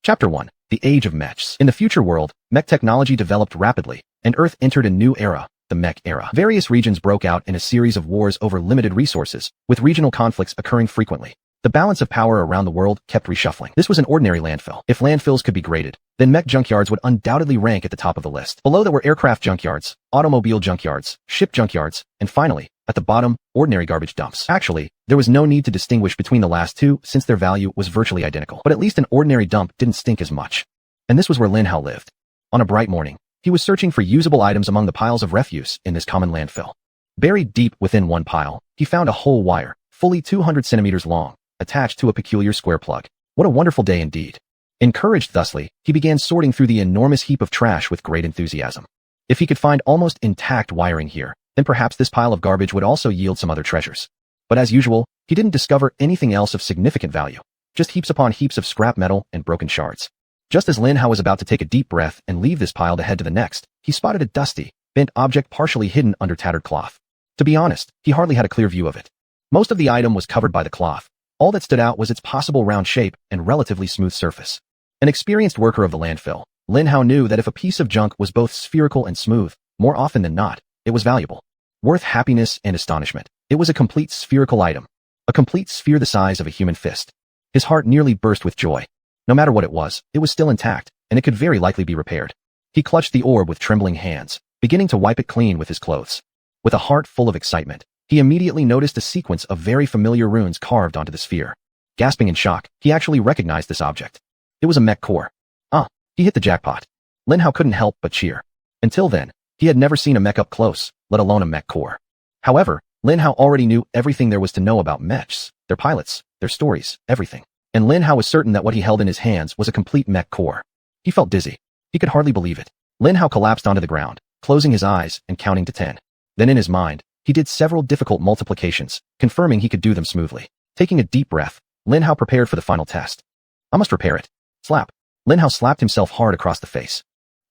Chapter 1. The Age of Mechs. In the future world, mech technology developed rapidly, and Earth entered a new era, the mech era. Various regions broke out in a series of wars over limited resources, with regional conflicts occurring frequently. The balance of power around the world kept reshuffling. This was an ordinary landfill. If landfills could be graded, then mech junkyards would undoubtedly rank at the top of the list. Below there were aircraft junkyards, automobile junkyards, ship junkyards, and finally, at the bottom, ordinary garbage dumps. Actually, there was no need to distinguish between the last two since their value was virtually identical. But at least an ordinary dump didn't stink as much. And this was where Lin Hao lived. On a bright morning, he was searching for usable items among the piles of refuse in this common landfill. Buried deep within one pile, he found a whole wire, fully 200 centimeters long, attached to a peculiar square plug. What a wonderful day indeed. Encouraged thusly, he began sorting through the enormous heap of trash with great enthusiasm. If he could find almost intact wiring here, then perhaps this pile of garbage would also yield some other treasures. But as usual, he didn't discover anything else of significant value, just heaps upon heaps of scrap metal and broken shards. Just as Lin Hao was about to take a deep breath and leave this pile to head to the next, he spotted a dusty, bent object partially hidden under tattered cloth. To be honest, he hardly had a clear view of it. Most of the item was covered by the cloth. All that stood out was its possible round shape and relatively smooth surface. An experienced worker of the landfill, Lin Hao knew that if a piece of junk was both spherical and smooth, more often than not, it was valuable. Worth happiness and astonishment. It was a complete spherical item. A complete sphere the size of a human fist. His heart nearly burst with joy. No matter what it was still intact, and it could very likely be repaired. He clutched the orb with trembling hands, beginning to wipe it clean with his clothes. With a heart full of excitement, he immediately noticed a sequence of very familiar runes carved onto the sphere. Gasping in shock, he actually recognized this object. It was a mech core. He hit the jackpot. Lin Hao couldn't help but cheer. Until then, he had never seen a mech up close, let alone a mech core. However, Lin Hao already knew everything there was to know about mechs, their pilots, their stories, everything. And Lin Hao was certain that what he held in his hands was a complete mech core. He felt dizzy. He could hardly believe it. Lin Hao collapsed onto the ground, closing his eyes and counting to 10. Then in his mind, he did several difficult multiplications, confirming he could do them smoothly. Taking a deep breath, Lin Hao prepared for the final test. I must repair it. Slap. Lin Hao slapped himself hard across the face.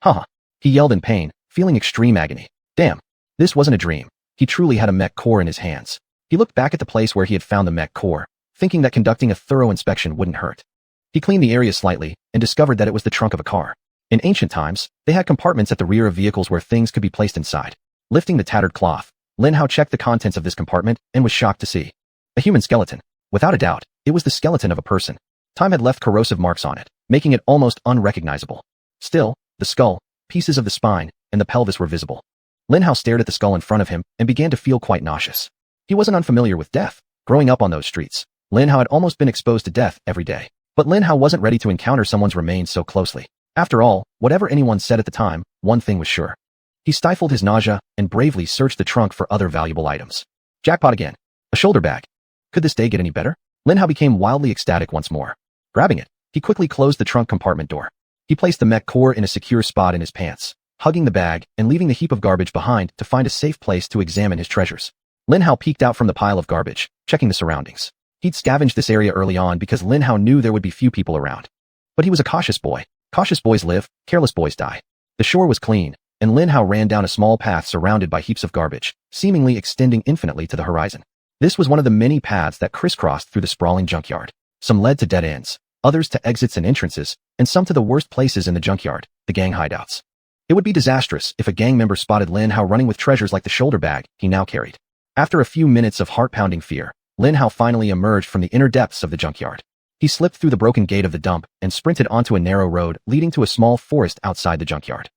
Haha. He yelled in pain, feeling extreme agony. Damn. This wasn't a dream. He truly had a mech core in his hands. He looked back at the place where he had found the mech core, thinking that conducting a thorough inspection wouldn't hurt. He cleaned the area slightly and discovered that it was the trunk of a car. In ancient times, they had compartments at the rear of vehicles where things could be placed inside. Lifting the tattered cloth, Lin Hao checked the contents of this compartment and was shocked to see a human skeleton. Without a doubt, it was the skeleton of a person. Time had left corrosive marks on it, making it almost unrecognizable. Still, the skull, pieces of the spine, and the pelvis were visible. Lin Hao stared at the skull in front of him and began to feel quite nauseous. He wasn't unfamiliar with death. Growing up on those streets, Lin Hao had almost been exposed to death every day. But Lin Hao wasn't ready to encounter someone's remains so closely. After all, whatever anyone said at the time, one thing was sure. He stifled his nausea and bravely searched the trunk for other valuable items. Jackpot again. A shoulder bag. Could this day get any better? Lin Hao became wildly ecstatic once more. Grabbing it, he quickly closed the trunk compartment door. He placed the mech core in a secure spot in his pants, hugging the bag and leaving the heap of garbage behind to find a safe place to examine his treasures. Lin Hao peeked out from the pile of garbage, checking the surroundings. He'd scavenged this area early on because Lin Hao knew there would be few people around. But he was a cautious boy. Cautious boys live, careless boys die. The shore was clean, and Lin Hao ran down a small path surrounded by heaps of garbage, seemingly extending infinitely to the horizon. This was one of the many paths that crisscrossed through the sprawling junkyard. Some led to dead ends, others to exits and entrances, and some to the worst places in the junkyard, the gang hideouts. It would be disastrous if a gang member spotted Lin Hao running with treasures like the shoulder bag he now carried. After a few minutes of heart-pounding fear, Lin Hao finally emerged from the inner depths of the junkyard. He slipped through the broken gate of the dump and sprinted onto a narrow road leading to a small forest outside the junkyard.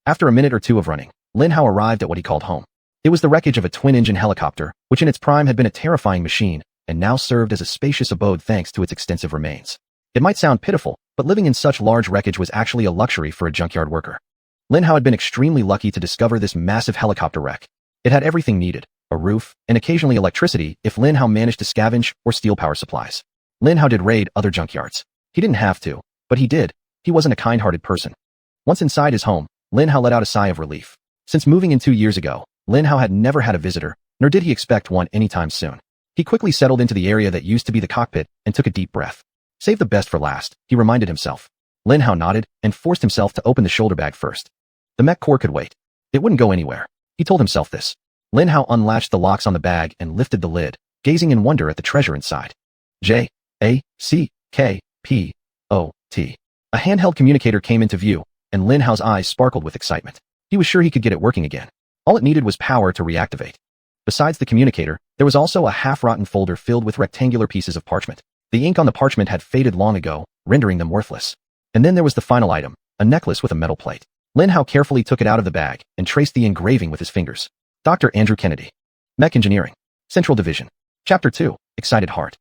After a minute or two of running, Lin Hao arrived at what he called home. It was the wreckage of a twin-engine helicopter, which in its prime had been a terrifying machine, and now served as a spacious abode thanks to its extensive remains. It might sound pitiful, but living in such large wreckage was actually a luxury for a junkyard worker. Lin Hao had been extremely lucky to discover this massive helicopter wreck. It had everything needed, a roof, and occasionally electricity if Lin Hao managed to scavenge or steal power supplies. Lin Hao did raid other junkyards. He didn't have to, but he did. He wasn't a kind-hearted person. Once inside his home, Lin Hao let out a sigh of relief. Since moving in 2 years ago, Lin Hao had never had a visitor, nor did he expect one anytime soon. He quickly settled into the area that used to be the cockpit and took a deep breath. Save the best for last, he reminded himself. Lin Hao nodded and forced himself to open the shoulder bag first. The mech core could wait. It wouldn't go anywhere. He told himself this. Lin Hao unlatched the locks on the bag and lifted the lid, gazing in wonder at the treasure inside. J-A-C-K-P-O-T. A handheld communicator came into view, and Lin Hao's eyes sparkled with excitement. He was sure he could get it working again. All it needed was power to reactivate. Besides the communicator, there was also a half-rotten folder filled with rectangular pieces of parchment. The ink on the parchment had faded long ago, rendering them worthless. And then there was the final item, a necklace with a metal plate. Lin Hao carefully took it out of the bag and traced the engraving with his fingers. Dr. Andrew Kennedy. Mech Engineering. Central Division. Chapter 2. Excited Heart.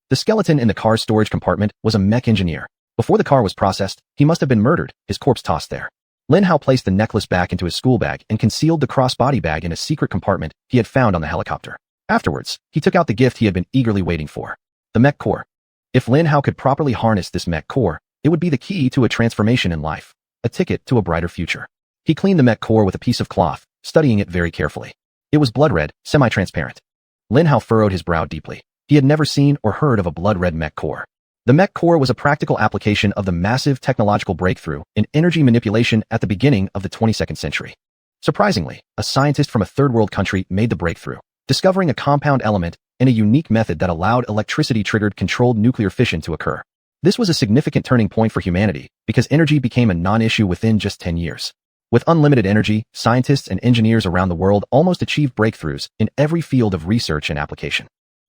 The skeleton in the car's storage compartment was a mech engineer. Before the car was processed, he must have been murdered, his corpse tossed there. Lin Hao placed the necklace back into his school bag and concealed the cross-body bag in a secret compartment he had found on the helicopter. Afterwards, he took out the gift he had been eagerly waiting for. The mech core. If Lin Hao could properly harness this mech core, it would be the key to a transformation in life, a ticket to a brighter future. He cleaned the mech core with a piece of cloth, studying it very carefully. It was blood-red, semi-transparent. Lin Hao furrowed his brow deeply. He had never seen or heard of a blood-red mech core. The mech core was a practical application of the massive technological breakthrough in energy manipulation at the beginning of the 22nd century. Surprisingly, a scientist from a third-world country made the breakthrough, discovering a compound element and a unique method that allowed electricity-triggered controlled nuclear fission to occur. This was a significant turning point for humanity because energy became a non-issue within just 10 years. With unlimited energy, scientists and engineers around the world almost achieved breakthroughs in every field of research and application.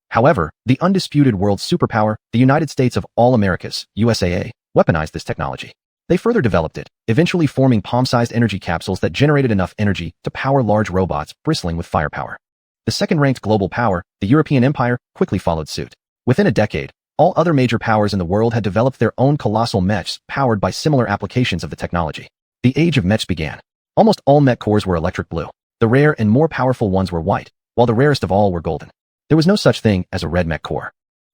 However, the undisputed world superpower, the United States of all Americas, USAA, weaponized this technology. They further developed it, eventually forming palm-sized energy capsules that generated enough energy to power large robots bristling with firepower. The second-ranked global power, the European Empire, quickly followed suit. Within a decade, all other major powers in the world had developed their own colossal mechs powered by similar applications of the technology. The age of mechs began. Almost all mech cores were electric blue. The rare and more powerful ones were white, while the rarest of all were golden. There was no such thing as a red mech core.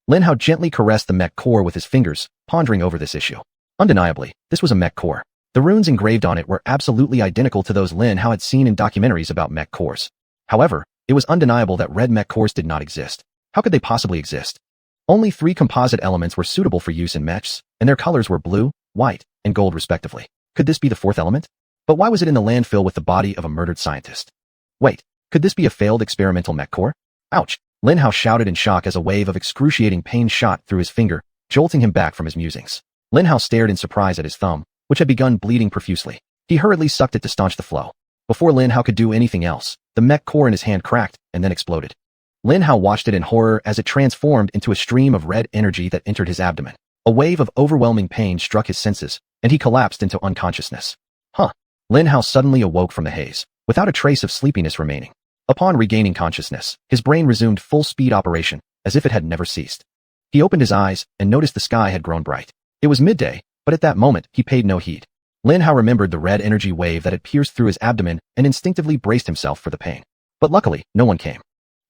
Lin Hao gently caressed the mech core with his fingers, pondering over this issue. Undeniably, this was a mech core. The runes engraved on it were absolutely identical to those Lin Hao had seen in documentaries about mech cores. However, it was undeniable that red mech cores did not exist. How could they possibly exist? Only 3 composite elements were suitable for use in mechs, and their colors were blue, white, and gold respectively. Could this be the 4th element? But why was it in the landfill with the body of a murdered scientist? Wait, could this be a failed experimental mech core? Ouch! Lin Hao shouted in shock as a wave of excruciating pain shot through his finger, jolting him back from his musings. Lin Hao stared in surprise at his thumb, which had begun bleeding profusely. He hurriedly sucked it to staunch the flow. Before Lin Hao could do anything else, the mech core in his hand cracked and then exploded. Lin Hao watched it in horror as it transformed into a stream of red energy that entered his abdomen. A wave of overwhelming pain struck his senses, and he collapsed into unconsciousness. Lin Hao suddenly awoke from the haze, without a trace of sleepiness remaining. Upon regaining consciousness, his brain resumed full-speed operation, as if it had never ceased. He opened his eyes and noticed the sky had grown bright. It was midday, but at that moment, he paid no heed. Lin Hao remembered the red energy wave that had pierced through his abdomen and instinctively braced himself for the pain. But luckily, no one came.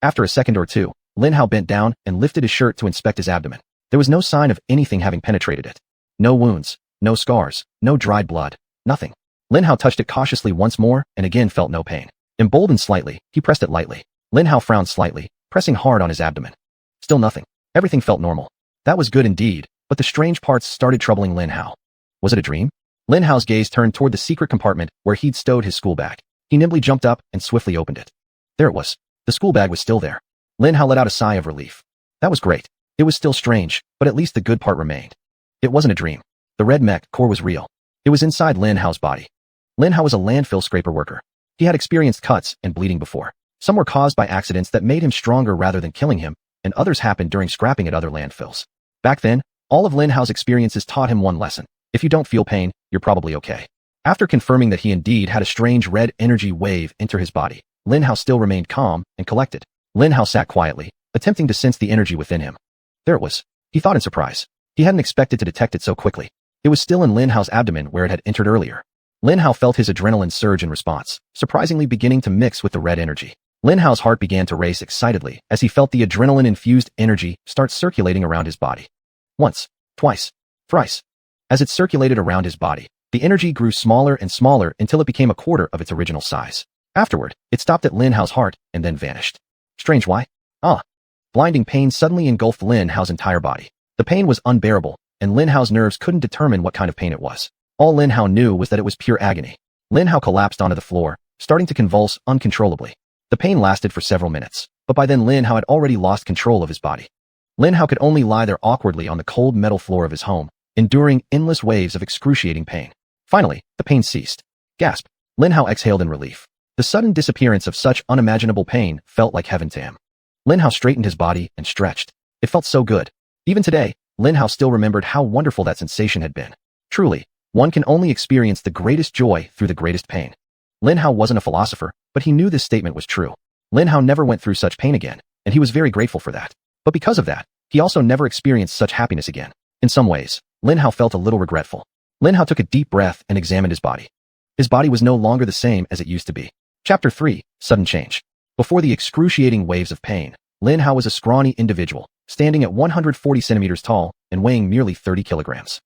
After a second or two, Lin Hao bent down and lifted his shirt to inspect his abdomen. There was no sign of anything having penetrated it. No wounds, no scars, no dried blood, nothing. Lin Hao touched it cautiously once more and again felt no pain. Emboldened slightly, he pressed it lightly. Lin Hao frowned slightly, pressing hard on his abdomen. Still nothing. Everything felt normal. That was good indeed, but the strange parts started troubling Lin Hao. Was it a dream? Lin Hao's gaze turned toward the secret compartment where he'd stowed his school bag. He nimbly jumped up and swiftly opened it. There it was. The school bag was still there. Lin Hao let out a sigh of relief. That was great. It was still strange, but at least the good part remained. It wasn't a dream. The red mech core was real. It was inside Lin Hao's body. Lin Hao was a landfill scraper worker. He had experienced cuts and bleeding before. Some were caused by accidents that made him stronger rather than killing him, and others happened during scrapping at other landfills. Back then, all of Lin Hao's experiences taught him one lesson. If you don't feel pain, you're probably okay. After confirming that he indeed had a strange red energy wave enter his body, Lin Hao still remained calm and collected. Lin Hao sat quietly, attempting to sense the energy within him. There it was. He thought in surprise. He hadn't expected to detect it so quickly. It was still in Lin Hao's abdomen where it had entered earlier. Lin Hao felt his adrenaline surge in response, surprisingly beginning to mix with the red energy. Lin Hao's heart began to race excitedly as he felt the adrenaline-infused energy start circulating around his body. Once, twice, thrice. As it circulated around his body, the energy grew smaller and smaller until it became a quarter of its original size. Afterward, it stopped at Lin Hao's heart and then vanished. Strange why? Blinding pain suddenly engulfed Lin Hao's entire body. The pain was unbearable, and Lin Hao's nerves couldn't determine what kind of pain it was. All Lin Hao knew was that it was pure agony. Lin Hao collapsed onto the floor, starting to convulse uncontrollably. The pain lasted for several minutes, but by then Lin Hao had already lost control of his body. Lin Hao could only lie there awkwardly on the cold metal floor of his home, enduring endless waves of excruciating pain. Finally, the pain ceased. Gasp. Lin Hao exhaled in relief. The sudden disappearance of such unimaginable pain felt like heaven to him. Lin Hao straightened his body and stretched. It felt so good. Even today, Lin Hao still remembered how wonderful that sensation had been. Truly, one can only experience the greatest joy through the greatest pain. Lin Hao wasn't a philosopher, but he knew this statement was true. Lin Hao never went through such pain again, and he was very grateful for that. But because of that, he also never experienced such happiness again. In some ways, Lin Hao felt a little regretful. Lin Hao took a deep breath and examined his body. His body was no longer the same as it used to be. Chapter 3. Sudden Change. Before the excruciating waves of pain, Lin Hao was a scrawny individual, standing at 140 centimeters tall and weighing merely 30 kilograms.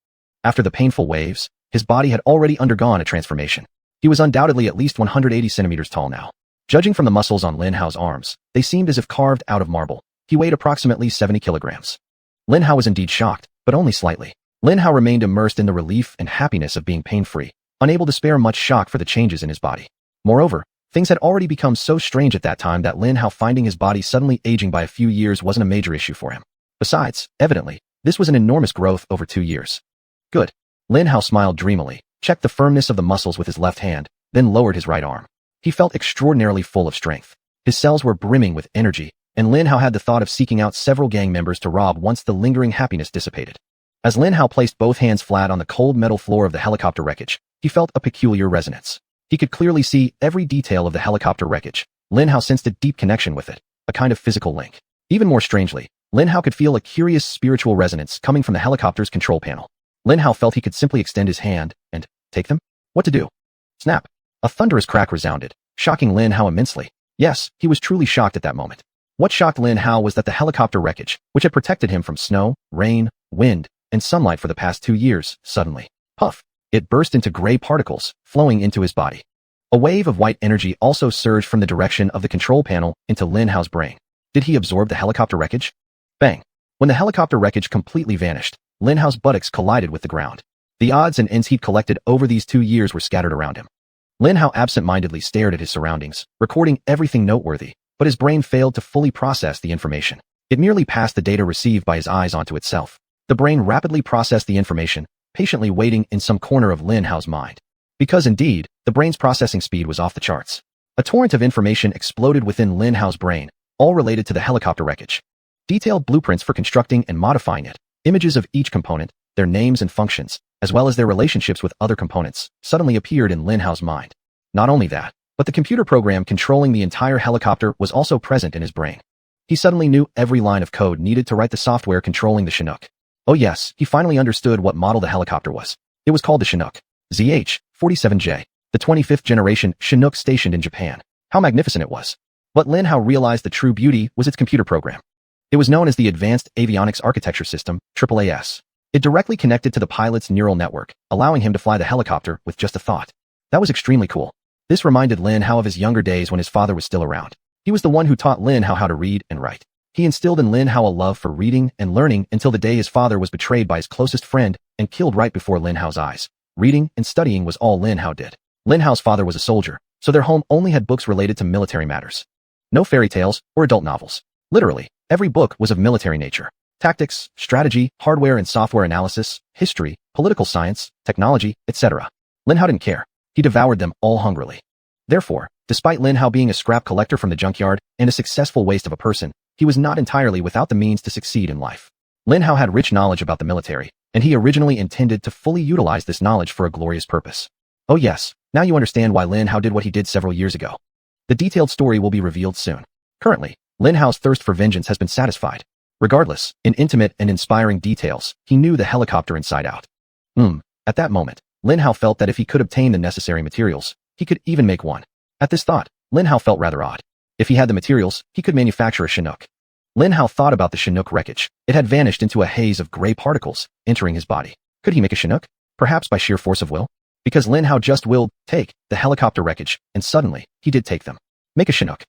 After the painful waves, his body had already undergone a transformation. He was undoubtedly at least 180 centimeters tall now. Judging from the muscles on Lin Hao's arms, they seemed as if carved out of marble. He weighed approximately 70 kilograms. Lin Hao was indeed shocked, but only slightly. Lin Hao remained immersed in the relief and happiness of being pain-free, unable to spare much shock for the changes in his body. Moreover, things had already become so strange at that time that Lin Hao finding his body suddenly aging by a few years wasn't a major issue for him. Besides, evidently, this was an enormous growth over 2 years. Good. Lin Hao smiled dreamily, checked the firmness of the muscles with his left hand, then lowered his right arm. He felt extraordinarily full of strength. His cells were brimming with energy, and Lin Hao had the thought of seeking out several gang members to rob once the lingering happiness dissipated. As Lin Hao placed both hands flat on the cold metal floor of the helicopter wreckage, he felt a peculiar resonance. He could clearly see every detail of the helicopter wreckage. Lin Hao sensed a deep connection with it, a kind of physical link. Even more strangely, Lin Hao could feel a curious spiritual resonance coming from the helicopter's control panel. Lin Hao felt he could simply extend his hand and take them? What to do? Snap! A thunderous crack resounded, shocking Lin Hao immensely. Yes, he was truly shocked at that moment. What shocked Lin Hao was that the helicopter wreckage, which had protected him from snow, rain, wind, and sunlight for the past 2 years, suddenly, puff, it burst into gray particles, flowing into his body. A wave of white energy also surged from the direction of the control panel into Lin Hao's brain. Did he absorb the helicopter wreckage? Bang! When the helicopter wreckage completely vanished, Lin Hao's buttocks collided with the ground. The odds and ends he'd collected over these 2 years were scattered around him. Lin Hao absent-mindedly stared at his surroundings, recording everything noteworthy, but his brain failed to fully process the information. It merely passed the data received by his eyes onto itself. The brain rapidly processed the information, patiently waiting in some corner of Lin Hao's mind. Because indeed, the brain's processing speed was off the charts. A torrent of information exploded within Lin Hao's brain, all related to the helicopter wreckage. Detailed blueprints for constructing and modifying it, images of each component, their names and functions, as well as their relationships with other components, suddenly appeared in Lin Hao's mind. Not only that, but the computer program controlling the entire helicopter was also present in his brain. He suddenly knew every line of code needed to write the software controlling the Chinook. Oh yes, he finally understood what model the helicopter was. It was called the Chinook. ZH-47J, the 25th generation Chinook stationed in Japan. How magnificent it was. But Lin Hao realized the true beauty was its computer program. It was known as the Advanced Avionics Architecture System, AAAS. It directly connected to the pilot's neural network, allowing him to fly the helicopter with just a thought. That was extremely cool. This reminded Lin Hao of his younger days when his father was still around. He was the one who taught Lin Hao how to read and write. He instilled in Lin Hao a love for reading and learning until the day his father was betrayed by his closest friend and killed right before Lin Hao's eyes. Reading and studying was all Lin Hao did. Lin Hao's father was a soldier, so their home only had books related to military matters. No fairy tales or adult novels. Literally, every book was of military nature. Tactics, strategy, hardware and software analysis, history, political science, technology, etc. Lin Hao didn't care. He devoured them all hungrily. Therefore, despite Lin Hao being a scrap collector from the junkyard and a successful waste of a person, he was not entirely without the means to succeed in life. Lin Hao had rich knowledge about the military, and he originally intended to fully utilize this knowledge for a glorious purpose. Oh yes, now you understand why Lin Hao did what he did several years ago. The detailed story will be revealed soon. Currently, Lin Hao's thirst for vengeance has been satisfied. Regardless, in intimate and inspiring details, he knew the helicopter inside out. At that moment, Lin Hao felt that if he could obtain the necessary materials, he could even make one. At this thought, Lin Hao felt rather odd. If he had the materials, he could manufacture a Chinook. Lin Hao thought about the Chinook wreckage. It had vanished into a haze of gray particles, entering his body. Could he make a Chinook? Perhaps by sheer force of will? Because Lin Hao just willed, take, the helicopter wreckage, and suddenly, he did take them. Make a Chinook.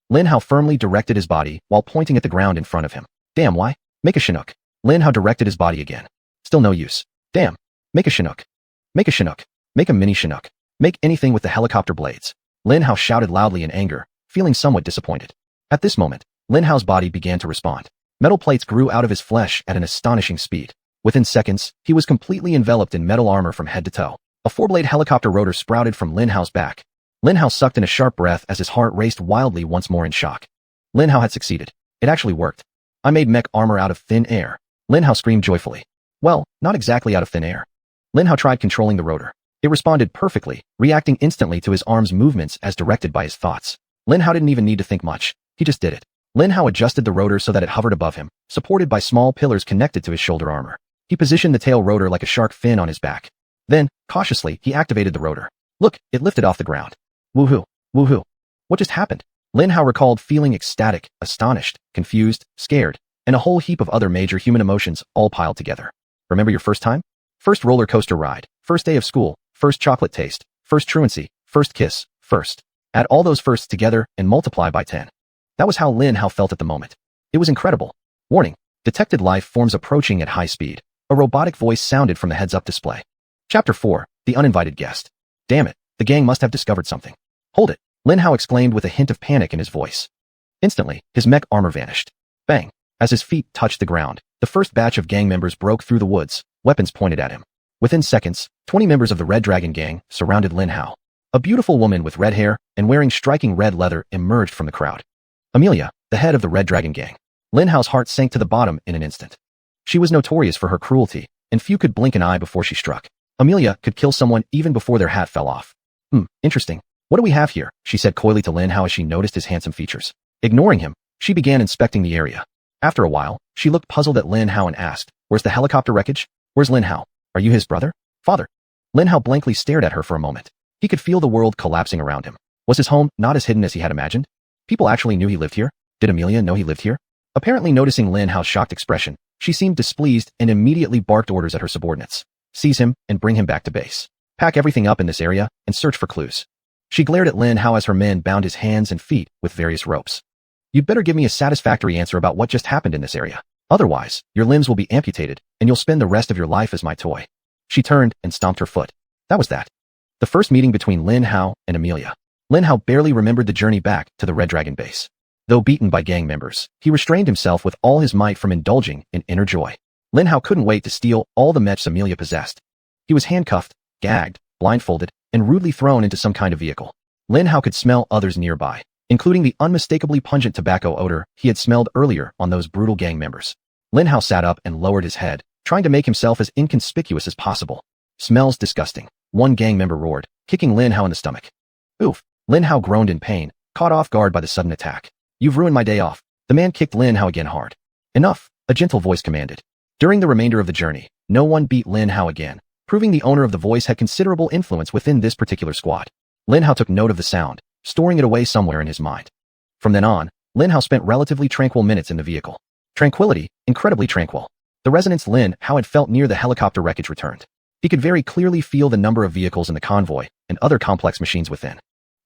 Lin Hao firmly directed his body while pointing at the ground in front of him. Damn, why? Make a Chinook. Lin Hao directed his body again. Still no use. Damn. Make a Chinook. Make a Chinook. Make a mini Chinook. Make anything with the helicopter blades. Lin Hao shouted loudly in anger, feeling somewhat disappointed. At this moment, Lin Hao's body began to respond. Metal plates grew out of his flesh at an astonishing speed. Within seconds, he was completely enveloped in metal armor from head to toe. A four-blade helicopter rotor sprouted from Lin Hao's back. Lin Hao sucked in a sharp breath as his heart raced wildly once more in shock. Lin Hao had succeeded. It actually worked. I made mech armor out of thin air. Lin Hao screamed joyfully. Well, not exactly out of thin air. Lin Hao tried controlling the rotor. It responded perfectly, reacting instantly to his arm's movements as directed by his thoughts. Lin Hao didn't even need to think much. He just did it. Lin Hao adjusted the rotor so that it hovered above him, supported by small pillars connected to his shoulder armor. He positioned the tail rotor like a shark fin on his back. Then, cautiously, he activated the rotor. Look, it lifted off the ground. Woohoo! Woohoo! What just happened? Lin Hao recalled feeling ecstatic, astonished, confused, scared, and a whole heap of other major human emotions all piled together. Remember your first time? First roller coaster ride, first day of school, first chocolate taste, first truancy, first kiss, first. Add all those firsts together and multiply by 10. That was how Lin Hao felt at the moment. It was incredible. Warning. Detected life forms approaching at high speed. A robotic voice sounded from the heads-up display. Chapter 4. The Uninvited Guest. Damn it, the gang must have discovered something. Hold it, Lin Hao exclaimed with a hint of panic in his voice. Instantly, his mech armor vanished. Bang. As his feet touched the ground, the first batch of gang members broke through the woods, weapons pointed at him. Within seconds, 20 members of the Red Dragon gang surrounded Lin Hao. A beautiful woman with red hair and wearing striking red leather emerged from the crowd. Amelia, the head of the Red Dragon gang. Lin Hao's heart sank to the bottom in an instant. She was notorious for her cruelty, and few could blink an eye before she struck. Amelia could kill someone even before their hat fell off. Interesting. What do we have here? She said coyly to Lin Hao as she noticed his handsome features. Ignoring him, she began inspecting the area. After a while, she looked puzzled at Lin Hao and asked, "Where's the helicopter wreckage? Where's Lin Hao? Are you his brother? Father?" Lin Hao blankly stared at her for a moment. He could feel the world collapsing around him. Was his home not as hidden as he had imagined? People actually knew he lived here? Did Amelia know he lived here? Apparently noticing Lin Hao's shocked expression, she seemed displeased and immediately barked orders at her subordinates. Seize him and bring him back to base. Pack everything up in this area and search for clues. She glared at Lin Hao as her men bound his hands and feet with various ropes. You'd better give me a satisfactory answer about what just happened in this area. Otherwise, your limbs will be amputated and you'll spend the rest of your life as my toy. She turned and stomped her foot. That was that. The first meeting between Lin Hao and Amelia. Lin Hao barely remembered the journey back to the Red Dragon base. Though beaten by gang members, he restrained himself with all his might from indulging in inner joy. Lin Hao couldn't wait to steal all the mechs Amelia possessed. He was handcuffed, gagged, blindfolded, and rudely thrown into some kind of vehicle. Lin Hao could smell others nearby, including the unmistakably pungent tobacco odor he had smelled earlier on those brutal gang members. Lin Hao sat up and lowered his head, trying to make himself as inconspicuous as possible. Smells disgusting, one gang member roared, kicking Lin Hao in the stomach. Oof, Lin Hao groaned in pain, caught off guard by the sudden attack. You've ruined my day off. The man kicked Lin Hao again hard. Enough, a gentle voice commanded. During the remainder of the journey, no one beat Lin Hao again, proving the owner of the voice had considerable influence within this particular squad. Lin Hao took note of the sound, storing it away somewhere in his mind. From then on, Lin Hao spent relatively tranquil minutes in the vehicle. Tranquility, incredibly tranquil. The resonance Lin Hao had felt near the helicopter wreckage returned. He could very clearly feel the number of vehicles in the convoy and other complex machines within.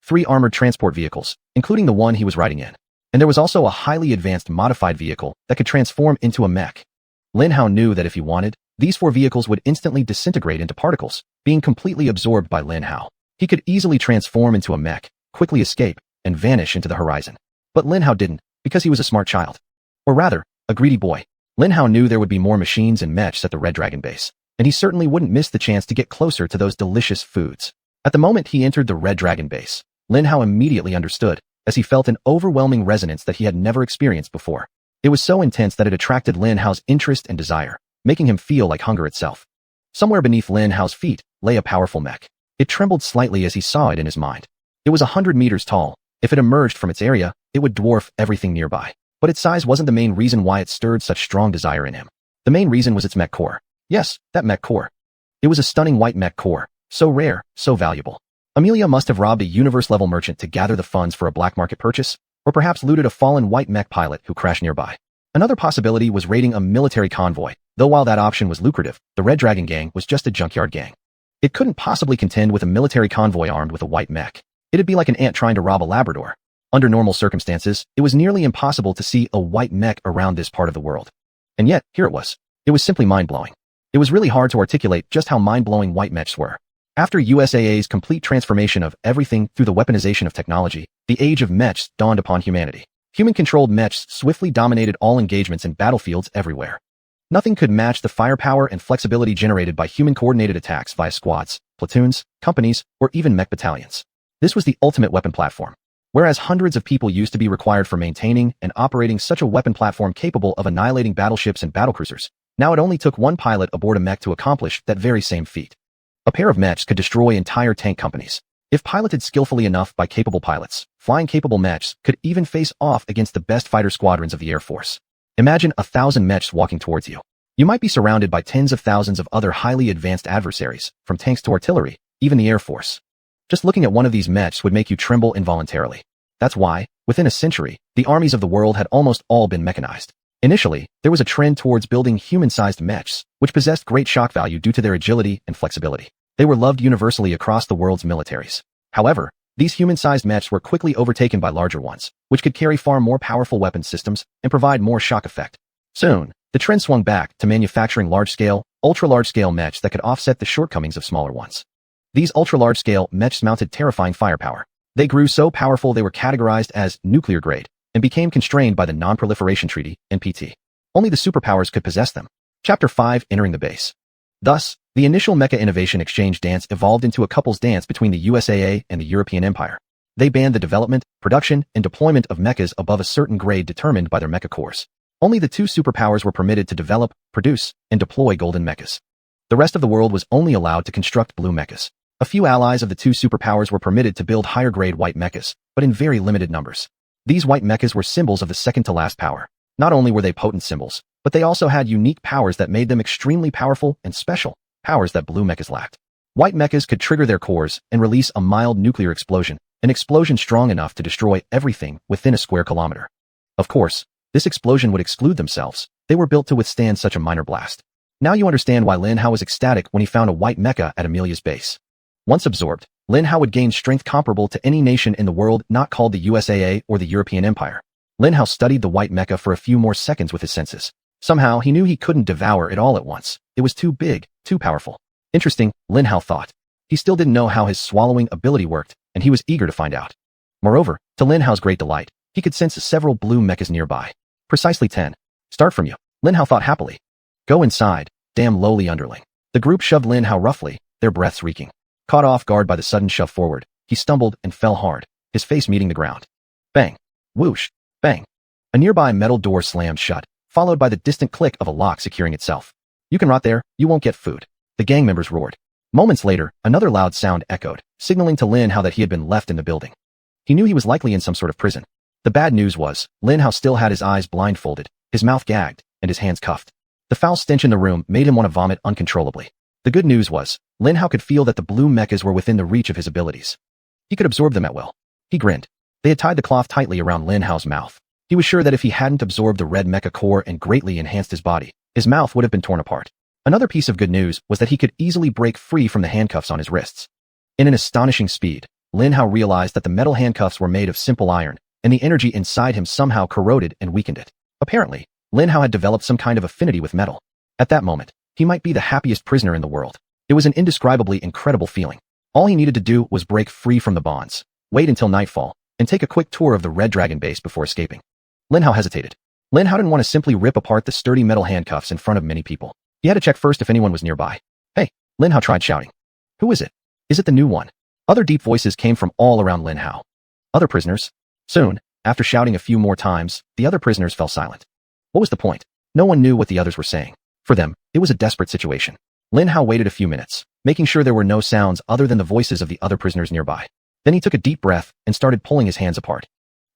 3 armored transport vehicles, including the one he was riding in. And there was also a highly advanced modified vehicle that could transform into a mech. Lin Hao knew that if he wanted, these 4 vehicles would instantly disintegrate into particles, being completely absorbed by Lin Hao. He could easily transform into a mech, quickly escape, and vanish into the horizon. But Lin Hao didn't, because he was a smart child. Or rather, a greedy boy. Lin Hao knew there would be more machines and mechs at the Red Dragon base, and he certainly wouldn't miss the chance to get closer to those delicious foods. At the moment he entered the Red Dragon base, Lin Hao immediately understood, as he felt an overwhelming resonance that he had never experienced before. It was so intense that it attracted Lin Hao's interest and desire, making him feel like hunger itself. Somewhere beneath Lin Hao's feet lay a powerful mech. It trembled slightly as he saw it in his mind. It was 100 meters tall. If it emerged from its area, it would dwarf everything nearby. But its size wasn't the main reason why it stirred such strong desire in him. The main reason was its mech core. Yes, that mech core. It was a stunning white mech core, so rare, so valuable. Amelia must have robbed a universe-level merchant to gather the funds for a black market purchase, or perhaps looted a fallen white mech pilot who crashed nearby. Another possibility was raiding a military convoy, though while that option was lucrative, the Red Dragon gang was just a junkyard gang. It couldn't possibly contend with a military convoy armed with a white mech. It'd be like an ant trying to rob a Labrador. Under normal circumstances, it was nearly impossible to see a white mech around this part of the world. And yet, here it was. It was simply mind-blowing. It was really hard to articulate just how mind-blowing white mechs were. After USAA's complete transformation of everything through the weaponization of technology, the age of mechs dawned upon humanity. Human-controlled mechs swiftly dominated all engagements in battlefields everywhere. Nothing could match the firepower and flexibility generated by human-coordinated attacks via squads, platoons, companies, or even mech battalions. This was the ultimate weapon platform. Whereas hundreds of people used to be required for maintaining and operating such a weapon platform capable of annihilating battleships and battlecruisers, now it only took one pilot aboard a mech to accomplish that very same feat. A pair of mechs could destroy entire tank companies. If piloted skillfully enough by capable pilots, flying-capable mechs could even face off against the best fighter squadrons of the Air Force. Imagine 1,000 mechs walking towards you. You might be surrounded by tens of thousands of other highly advanced adversaries, from tanks to artillery, even the Air Force. Just looking at one of these mechs would make you tremble involuntarily. That's why, within a century, the armies of the world had almost all been mechanized. Initially, there was a trend towards building human-sized mechs, which possessed great shock value due to their agility and flexibility. They were loved universally across the world's militaries. However, these human-sized mechs were quickly overtaken by larger ones, which could carry far more powerful weapon systems and provide more shock effect. Soon, the trend swung back to manufacturing large-scale, ultra-large-scale mechs that could offset the shortcomings of smaller ones. These ultra-large-scale mechs mounted terrifying firepower. They grew so powerful they were categorized as nuclear-grade and became constrained by the Non-Proliferation Treaty, NPT. Only the superpowers could possess them. Chapter 5: Entering the Base. Thus, the initial Mecha Innovation Exchange dance evolved into a couples dance between the USAA and the European Empire. They banned the development, production, and deployment of mechas above a certain grade determined by their mecha cores. Only the two superpowers were permitted to develop, produce, and deploy golden mechas. The rest of the world was only allowed to construct blue mechas. A few allies of the two superpowers were permitted to build higher-grade white mechas, but in very limited numbers. These white mechas were symbols of the second-to-last power. Not only were they potent symbols, but they also had unique powers that made them extremely powerful and special, powers that blue mechas lacked. White mechas could trigger their cores and release a mild nuclear explosion, an explosion strong enough to destroy everything within a square kilometer. Of course, this explosion would exclude themselves. They were built to withstand such a minor blast. Now you understand why Lin Hao was ecstatic when he found a white mecha at Amelia's base. Once absorbed, Lin Hao would gain strength comparable to any nation in the world not called the USAA or the European Empire. Lin Hao studied the white mecha for a few more seconds with his senses. Somehow, he knew he couldn't devour it all at once. It was too big, too powerful. Interesting, Lin Hao thought. He still didn't know how his swallowing ability worked, and he was eager to find out. Moreover, to Lin Hao's great delight, he could sense several blue mechas nearby. Precisely 10. Start from you, Lin Hao thought happily. Go inside, damn lowly underling. The group shoved Lin Hao roughly, their breaths reeking. Caught off guard by the sudden shove forward, he stumbled and fell hard, his face meeting the ground. Bang. Whoosh. Bang. A nearby metal door slammed shut, followed by the distant click of a lock securing itself. You can rot there, you won't get food. The gang members roared. Moments later, another loud sound echoed, signaling to Lin Hao that he had been left in the building. He knew he was likely in some sort of prison. The bad news was, Lin Hao still had his eyes blindfolded, his mouth gagged, and his hands cuffed. The foul stench in the room made him want to vomit uncontrollably. The good news was, Lin Hao could feel that the blue mechas were within the reach of his abilities. He could absorb them at will. He grinned. They had tied the cloth tightly around Lin Hao's mouth. He was sure that if he hadn't absorbed the red mecha core and greatly enhanced his body, his mouth would have been torn apart. Another piece of good news was that he could easily break free from the handcuffs on his wrists. In an astonishing speed, Lin Hao realized that the metal handcuffs were made of simple iron, and the energy inside him somehow corroded and weakened it. Apparently, Lin Hao had developed some kind of affinity with metal. At that moment, he might be the happiest prisoner in the world. It was an indescribably incredible feeling. All he needed to do was break free from the bonds, wait until nightfall, and take a quick tour of the Red Dragon base before escaping. Lin Hao hesitated. Lin Hao didn't want to simply rip apart the sturdy metal handcuffs in front of many people. He had to check first if anyone was nearby. Hey, Lin Hao tried shouting. Who is it? Is it the new one? Other deep voices came from all around Lin Hao. Other prisoners? Soon, after shouting a few more times, the other prisoners fell silent. What was the point? No one knew what the others were saying. For them, it was a desperate situation. Lin Hao waited a few minutes, making sure there were no sounds other than the voices of the other prisoners nearby. Then he took a deep breath and started pulling his hands apart.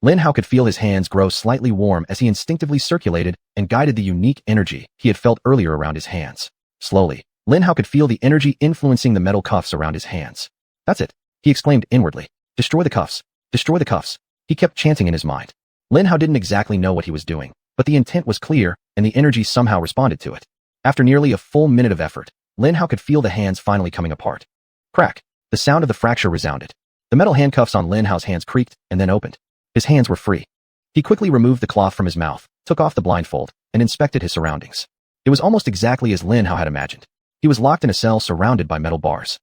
Lin Hao could feel his hands grow slightly warm as he instinctively circulated and guided the unique energy he had felt earlier around his hands. Slowly, Lin Hao could feel the energy influencing the metal cuffs around his hands. That's it, he exclaimed inwardly. Destroy the cuffs. Destroy the cuffs. He kept chanting in his mind. Lin Hao didn't exactly know what he was doing, but the intent was clear and the energy somehow responded to it. After nearly a full minute of effort, Lin Hao could feel the hands finally coming apart. Crack. The sound of the fracture resounded. The metal handcuffs on Lin Hao's hands creaked and then opened. His hands were free. He quickly removed the cloth from his mouth, took off the blindfold, and inspected his surroundings. It was almost exactly as Lin Hao had imagined. He was locked in a cell surrounded by metal bars.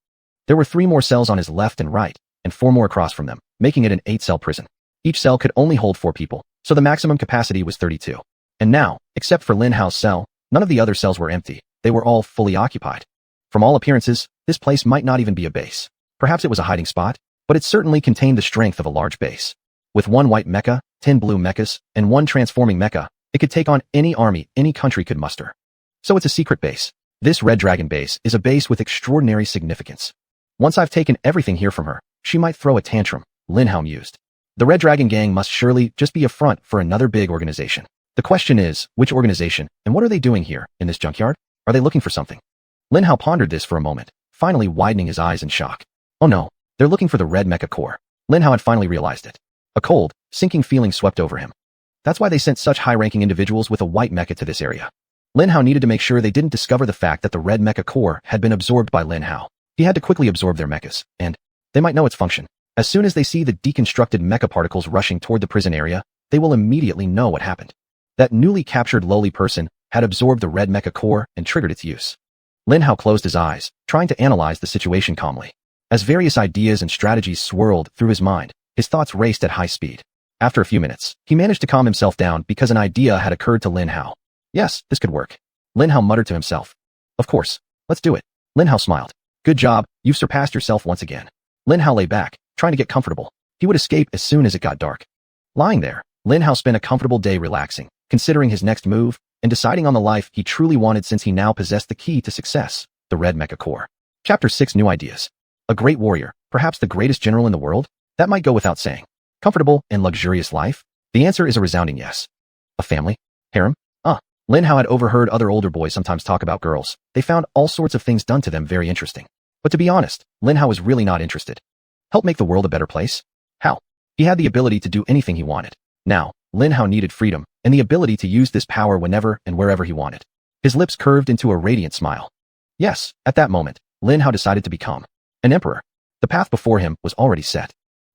There were 3 more cells on his left and right, and 4 more across from them, making it an 8-cell prison. Each cell could only hold 4 people, so the maximum capacity was 32. And now, except for Lin Hao's cell, None of the other cells were empty. They were all fully occupied. From all appearances, this place might not even be a base. Perhaps it was a hiding spot, but it certainly contained the strength of a large base. With one white mecha, 10 blue mechas, and one transforming mecha, it could take on any army any country could muster. So it's a secret base. This Red Dragon base is a base with extraordinary significance. Once I've taken everything here from her, she might throw a tantrum, Lin Hao mused. The Red Dragon gang must surely just be a front for another big organization. The question is, which organization, and what are they doing here, in this junkyard? Are they looking for something? Lin Hao pondered this for a moment, finally widening his eyes in shock. Oh no, they're looking for the red mecha core. Lin Hao had finally realized it. A cold, sinking feeling swept over him. That's why they sent such high-ranking individuals with a white mecha to this area. Lin Hao needed to make sure they didn't discover the fact that the red mecha core had been absorbed by Lin Hao. He had to quickly absorb their mechas, and they might know its function. As soon as they see the deconstructed mecha particles rushing toward the prison area, they will immediately know what happened. That newly captured lowly person had absorbed the red mecha core and triggered its use. Lin Hao closed his eyes, trying to analyze the situation calmly. As various ideas and strategies swirled through his mind, his thoughts raced at high speed. After a few minutes, he managed to calm himself down because an idea had occurred to Lin Hao. Yes, this could work. Lin Hao muttered to himself. Of course, let's do it. Lin Hao smiled. Good job, you've surpassed yourself once again. Lin Hao lay back, trying to get comfortable. He would escape as soon as it got dark. Lying there, Lin Hao spent a comfortable day relaxing, considering his next move, and deciding on the life he truly wanted since he now possessed the key to success, the red mecha core. Chapter 6 New Ideas. A great warrior, perhaps the greatest general in the world? That might go without saying. Comfortable and luxurious life? The answer is a resounding yes. A family? Harem? Lin Hao had overheard other older boys sometimes talk about girls. They found all sorts of things done to them very interesting. But to be honest, Lin Hao was really not interested. Help make the world a better place? How? He had the ability to do anything he wanted. Now, Lin Hao needed freedom, and the ability to use this power whenever and wherever he wanted. His lips curved into a radiant smile. Yes, at that moment, Lin Hao decided to become an emperor. The path before him was already set.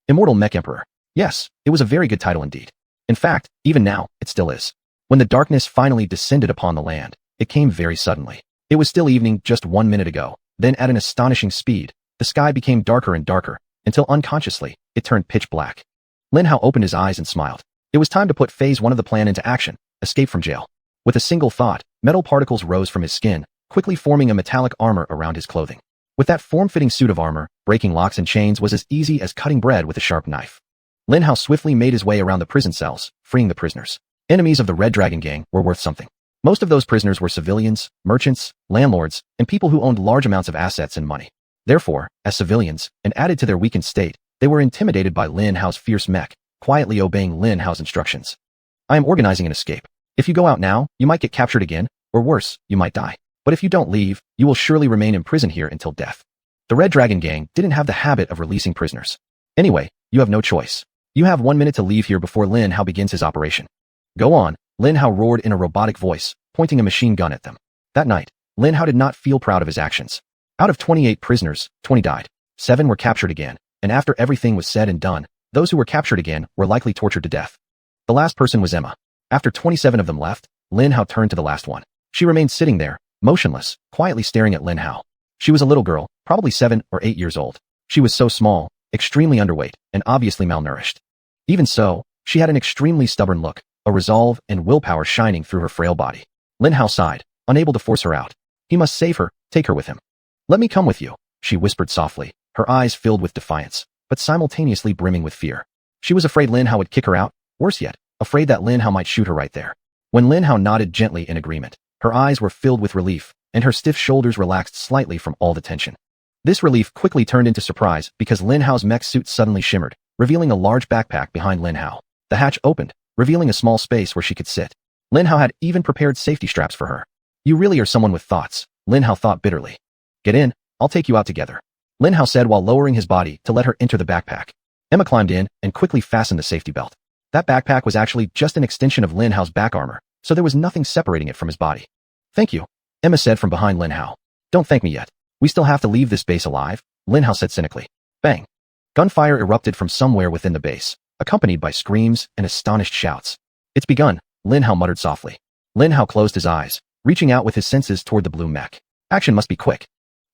Immortal Mech Emperor. Yes, it was a very good title indeed. In fact, even now, it still is. When the darkness finally descended upon the land, it came very suddenly. It was still evening just 1 minute ago. Then at an astonishing speed, the sky became darker and darker, until unconsciously, it turned pitch black. Lin Hao opened his eyes and smiled. It was time to put phase 1 of the plan into action, escape from jail. With a single thought, metal particles rose from his skin, quickly forming a metallic armor around his clothing. With that form-fitting suit of armor, breaking locks and chains was as easy as cutting bread with a sharp knife. Lin Hao swiftly made his way around the prison cells, freeing the prisoners. Enemies of the Red Dragon gang were worth something. Most of those prisoners were civilians, merchants, landlords, and people who owned large amounts of assets and money. Therefore, as civilians, and added to their weakened state, they were intimidated by Lin Hao's fierce mech, quietly obeying Lin Hao's instructions. I am organizing an escape. If you go out now, you might get captured again, or worse, you might die. But if you don't leave, you will surely remain in prison here until death. The Red Dragon gang didn't have the habit of releasing prisoners. Anyway, you have no choice. You have 1 minute to leave here before Lin Hao begins his operation. Go on, Lin Hao roared in a robotic voice, pointing a machine gun at them. That night, Lin Hao did not feel proud of his actions. Out of 28 prisoners, 20 died. 7 were captured again, and after everything was said and done, those who were captured again were likely tortured to death. The last person was Emma. After 27 of them left, Lin Hao turned to the last one. She remained sitting there, motionless, quietly staring at Lin Hao. She was a little girl, probably 7 or 8 years old. She was so small, extremely underweight, and obviously malnourished. Even so, she had an extremely stubborn look, a resolve and willpower shining through her frail body. Lin Hao sighed, unable to force her out. He must save her, take her with him. Let me come with you, she whispered softly, her eyes filled with defiance, but simultaneously brimming with fear. She was afraid Lin Hao would kick her out, worse yet, afraid that Lin Hao might shoot her right there. When Lin Hao nodded gently in agreement, her eyes were filled with relief, and her stiff shoulders relaxed slightly from all the tension. This relief quickly turned into surprise because Lin Hao's mech suit suddenly shimmered, revealing a large backpack behind Lin Hao. The hatch opened, revealing a small space where she could sit. Lin Hao had even prepared safety straps for her. You really are someone with thoughts, Lin Hao thought bitterly. Get in, I'll take you out together, Lin Hao said while lowering his body to let her enter the backpack. Emma climbed in and quickly fastened the safety belt. That backpack was actually just an extension of Lin Hao's back armor, so there was nothing separating it from his body. Thank you, Emma said from behind Lin Hao. Don't thank me yet. We still have to leave this base alive, Lin Hao said cynically. Bang. Gunfire erupted from somewhere within the base, accompanied by screams and astonished shouts. It's begun, Lin Hao muttered softly. Lin Hao closed his eyes, reaching out with his senses toward the blue mech. Action must be quick.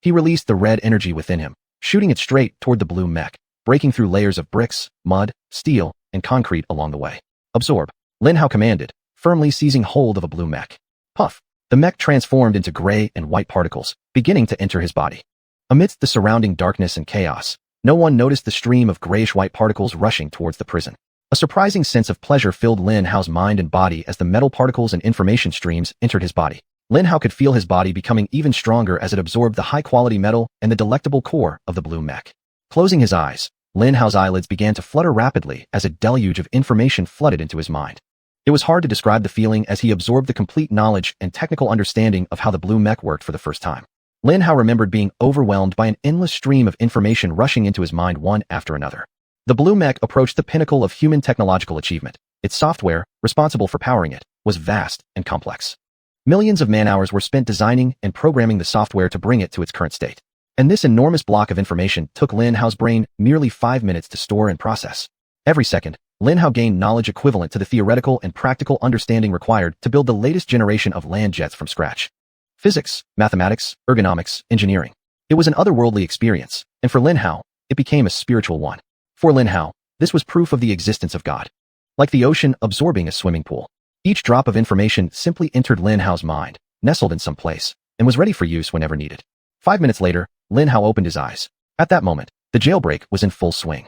He released the red energy within him, shooting it straight toward the blue mech, breaking through layers of bricks, mud, steel, and concrete along the way. Absorb, Lin Hao commanded, firmly seizing hold of a blue mech. Puff. The mech transformed into gray and white particles, beginning to enter his body. Amidst the surrounding darkness and chaos, no one noticed the stream of grayish-white particles rushing towards the prison. A surprising sense of pleasure filled Lin Hao's mind and body as the metal particles and information streams entered his body. Lin Hao could feel his body becoming even stronger as it absorbed the high-quality metal and the delectable core of the blue mech. Closing his eyes, Lin Hao's eyelids began to flutter rapidly as a deluge of information flooded into his mind. It was hard to describe the feeling as he absorbed the complete knowledge and technical understanding of how the blue mech worked for the first time. Lin Hao remembered being overwhelmed by an endless stream of information rushing into his mind one after another. The blue mech approached the pinnacle of human technological achievement. Its software, responsible for powering it, was vast and complex. Millions of man-hours were spent designing and programming the software to bring it to its current state. And this enormous block of information took Lin Hao's brain merely 5 minutes to store and process. Every second, Lin Hao gained knowledge equivalent to the theoretical and practical understanding required to build the latest generation of land jets from scratch. Physics, mathematics, ergonomics, engineering. It was an otherworldly experience, and for Lin Hao, it became a spiritual one. For Lin Hao, this was proof of the existence of God. Like the ocean absorbing a swimming pool. Each drop of information simply entered Lin Hao's mind, nestled in some place, and was ready for use whenever needed. 5 minutes later, Lin Hao opened his eyes. At that moment, the jailbreak was in full swing.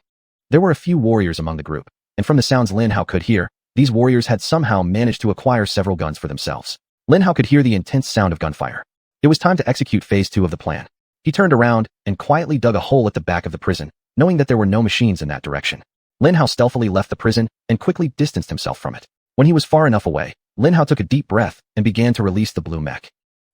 There were a few warriors among the group, and from the sounds Lin Hao could hear, these warriors had somehow managed to acquire several guns for themselves. Lin Hao could hear the intense sound of gunfire. It was time to execute phase 2 of the plan. He turned around and quietly dug a hole at the back of the prison, knowing that there were no machines in that direction. Lin Hao stealthily left the prison and quickly distanced himself from it. When he was far enough away, Lin Hao took a deep breath and began to release the blue mech.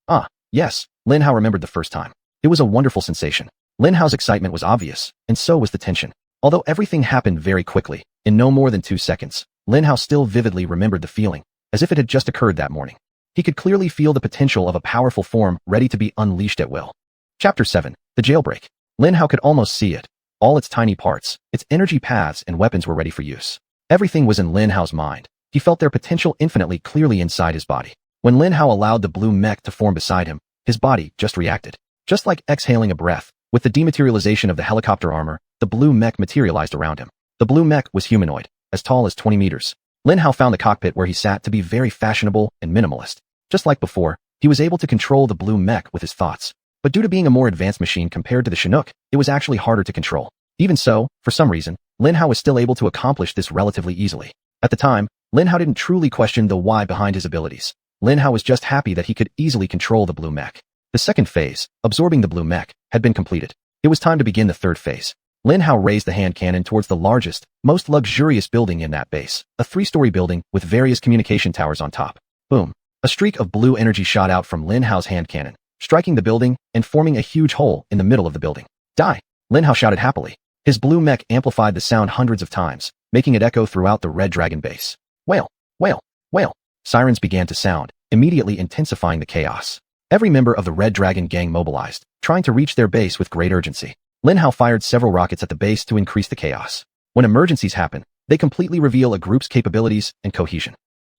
Ah, yes, Lin Hao remembered the first time. It was a wonderful sensation. Lin Hao's excitement was obvious, and so was the tension. Although everything happened very quickly, in no more than 2 seconds, Lin Hao still vividly remembered the feeling, as if it had just occurred that morning. He could clearly feel the potential of a powerful form ready to be unleashed at will. Chapter 7. The Jailbreak. Lin Hao could almost see it. All its tiny parts, its energy paths and weapons were ready for use. Everything was in Lin Hao's mind. He felt their potential infinitely clearly inside his body. When Lin Hao allowed the blue mech to form beside him, his body just reacted. Just like exhaling a breath, with the dematerialization of the helicopter armor, the blue mech materialized around him. The blue mech was humanoid, as tall as 20 meters. Lin Hao found the cockpit where he sat to be very fashionable and minimalist. Just like before, he was able to control the blue mech with his thoughts. But due to being a more advanced machine compared to the Chinook, it was actually harder to control. Even so, for some reason, Lin Hao was still able to accomplish this relatively easily. At the time, Lin Hao didn't truly question the why behind his abilities. Lin Hao was just happy that he could easily control the blue mech. The second phase, absorbing the blue mech, had been completed. It was time to begin the third phase. Lin Hao raised the hand cannon towards the largest, most luxurious building in that base, a 3-story building with various communication towers on top. Boom. A streak of blue energy shot out from Lin Hao's hand cannon, striking the building and forming a huge hole in the middle of the building. Die! Lin Hao shouted happily. His blue mech amplified the sound hundreds of times, making it echo throughout the Red Dragon base. Wail! Wail! Wail! Sirens began to sound, immediately intensifying the chaos. Every member of the Red Dragon gang mobilized, trying to reach their base with great urgency. Lin Hao fired several rockets at the base to increase the chaos. When emergencies happen, they completely reveal a group's capabilities and cohesion.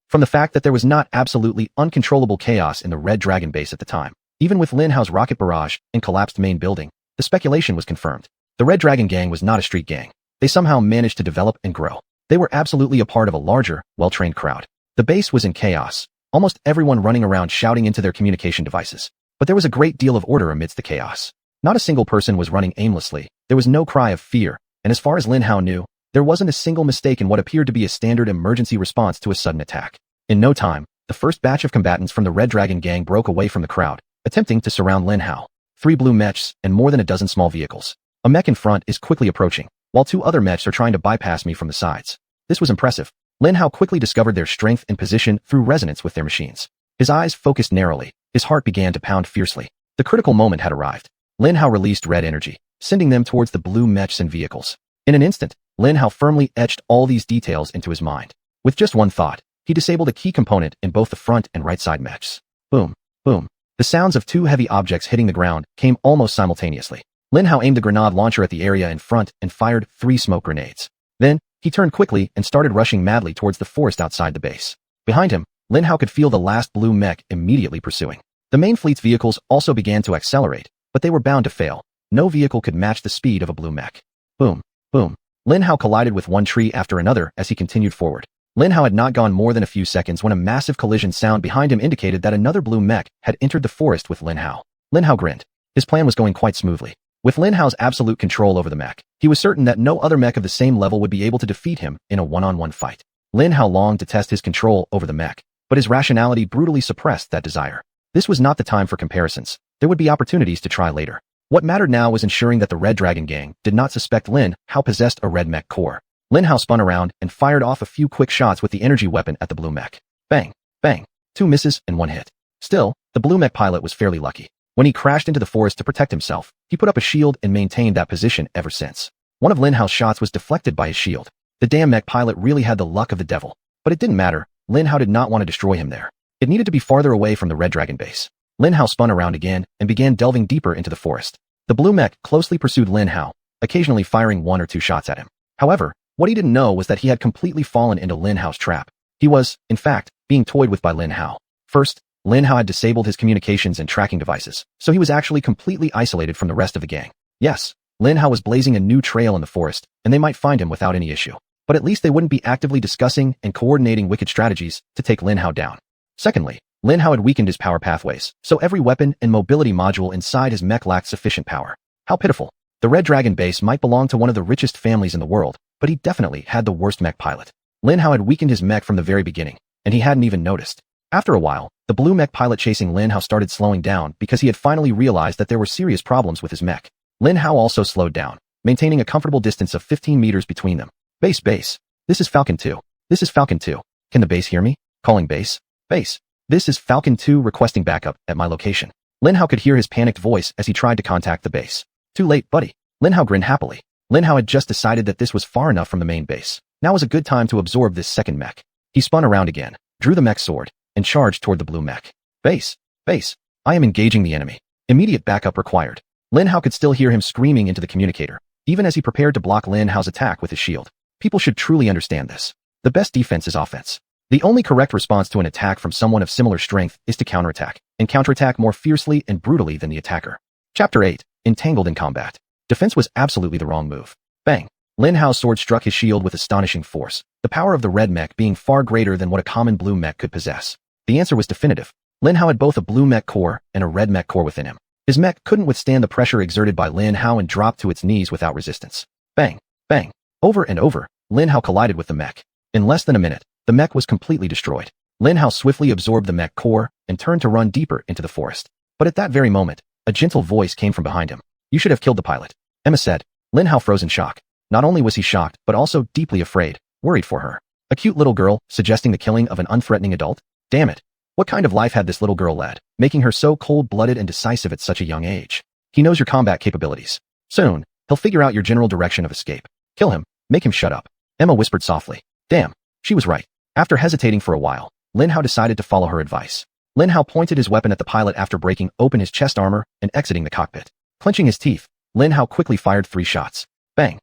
From the fact that there was not absolutely uncontrollable chaos in the Red Dragon base at the time, even with Lin Hao's rocket barrage and collapsed main building, the speculation was confirmed. The Red Dragon gang was not a street gang. They somehow managed to develop and grow. They were absolutely a part of a larger, well-trained crowd. The base was in chaos, almost everyone running around shouting into their communication devices. But there was a great deal of order amidst the chaos. Not a single person was running aimlessly. There was no cry of fear, and as far as Lin Hao knew, there wasn't a single mistake in what appeared to be a standard emergency response to a sudden attack. In no time, the first batch of combatants from the Red Dragon gang broke away from the crowd, attempting to surround Lin Hao. 3 blue mechs and more than a dozen small vehicles. A mech in front is quickly approaching, while 2 other mechs are trying to bypass me from the sides. This was impressive. Lin Hao quickly discovered their strength and position through resonance with their machines. His eyes focused narrowly. His heart began to pound fiercely. The critical moment had arrived. Lin Hao released red energy, sending them towards the blue mechs and vehicles. In an instant, Lin Hao firmly etched all these details into his mind. With just one thought, he disabled a key component in both the front and right side mechs. Boom, boom. The sounds of 2 heavy objects hitting the ground came almost simultaneously. Lin Hao aimed the grenade launcher at the area in front and fired 3 smoke grenades. Then, he turned quickly and started rushing madly towards the forest outside the base. Behind him, Lin Hao could feel the last blue mech immediately pursuing. The main fleet's vehicles also began to accelerate, but they were bound to fail. No vehicle could match the speed of a blue mech. Boom, boom. Lin Hao collided with one tree after another as he continued forward. Lin Hao had not gone more than a few seconds when a massive collision sound behind him indicated that another blue mech had entered the forest with Lin Hao. Lin Hao grinned. His plan was going quite smoothly. With Lin Hao's absolute control over the mech, he was certain that no other mech of the same level would be able to defeat him in a one-on-one fight. Lin Hao longed to test his control over the mech, but his rationality brutally suppressed that desire. This was not the time for comparisons. There would be opportunities to try later. What mattered now was ensuring that the Red Dragon gang did not suspect Lin Hao possessed a red mech core. Lin Hao spun around and fired off a few quick shots with the energy weapon at the blue mech. Bang, bang, 2 misses and 1 hit. Still, the blue mech pilot was fairly lucky. When he crashed into the forest to protect himself, he put up a shield and maintained that position ever since. One of Lin Hao's shots was deflected by his shield. The damn mech pilot really had the luck of the devil. But it didn't matter. Lin Hao did not want to destroy him there. It needed to be farther away from the Red Dragon base. Lin Hao spun around again and began delving deeper into the forest. The blue mech closely pursued Lin Hao, occasionally firing 1 or 2 shots at him. However, what he didn't know was that he had completely fallen into Lin Hao's trap. He was, in fact, being toyed with by Lin Hao. First, Lin Hao had disabled his communications and tracking devices, so he was actually completely isolated from the rest of the gang. Yes, Lin Hao was blazing a new trail in the forest, and they might find him without any issue. But at least they wouldn't be actively discussing and coordinating wicked strategies to take Lin Hao down. Secondly, Lin Hao had weakened his power pathways, so every weapon and mobility module inside his mech lacked sufficient power. How pitiful. The Red Dragon base might belong to one of the richest families in the world, but he definitely had the worst mech pilot. Lin Hao had weakened his mech from the very beginning, and he hadn't even noticed. After a while, the blue mech pilot chasing Lin Hao started slowing down because he had finally realized that there were serious problems with his mech. Lin Hao also slowed down, maintaining a comfortable distance of 15 meters between them. Base. This is Falcon 2. This is Falcon 2. Can the base hear me? Calling base. Base. This is Falcon 2 requesting backup at my location. Lin Hao could hear his panicked voice as he tried to contact the base. Too late, buddy. Lin Hao grinned happily. Lin Hao had just decided that this was far enough from the main base. Now was a good time to absorb this second mech. He spun around again, drew the mech sword, and charged toward the blue mech. Base. I am engaging the enemy. Immediate backup required. Lin Hao could still hear him screaming into the communicator, even as he prepared to block Lin Hao's attack with his shield. People should truly understand this. The best defense is offense. The only correct response to an attack from someone of similar strength is to counterattack, and counterattack more fiercely and brutally than the attacker. Chapter 8. Entangled in combat. Defense was absolutely the wrong move. Bang. Lin Hao's sword struck his shield with astonishing force, the power of the red mech being far greater than what a common blue mech could possess. The answer was definitive. Lin Hao had both a blue mech core and a red mech core within him. His mech couldn't withstand the pressure exerted by Lin Hao and dropped to its knees without resistance. Bang. Over and over, Lin Hao collided with the mech. In less than a minute, the mech was completely destroyed. Lin Hao swiftly absorbed the mech core and turned to run deeper into the forest. But at that very moment, a gentle voice came from behind him. You should have killed the pilot. Emma said. Lin Hao froze in shock. Not only was he shocked, but also deeply afraid, worried for her. A cute little girl, suggesting the killing of an unthreatening adult? Damn it. What kind of life had this little girl led, making her so cold-blooded and decisive at such a young age? He knows your combat capabilities. Soon, he'll figure out your general direction of escape. Kill him. Make him shut up. Emma whispered softly. Damn. She was right. After hesitating for a while, Lin Hao decided to follow her advice. Lin Hao pointed his weapon at the pilot after breaking open his chest armor and exiting the cockpit. Clenching his teeth, Lin Hao quickly fired 3 shots. Bang.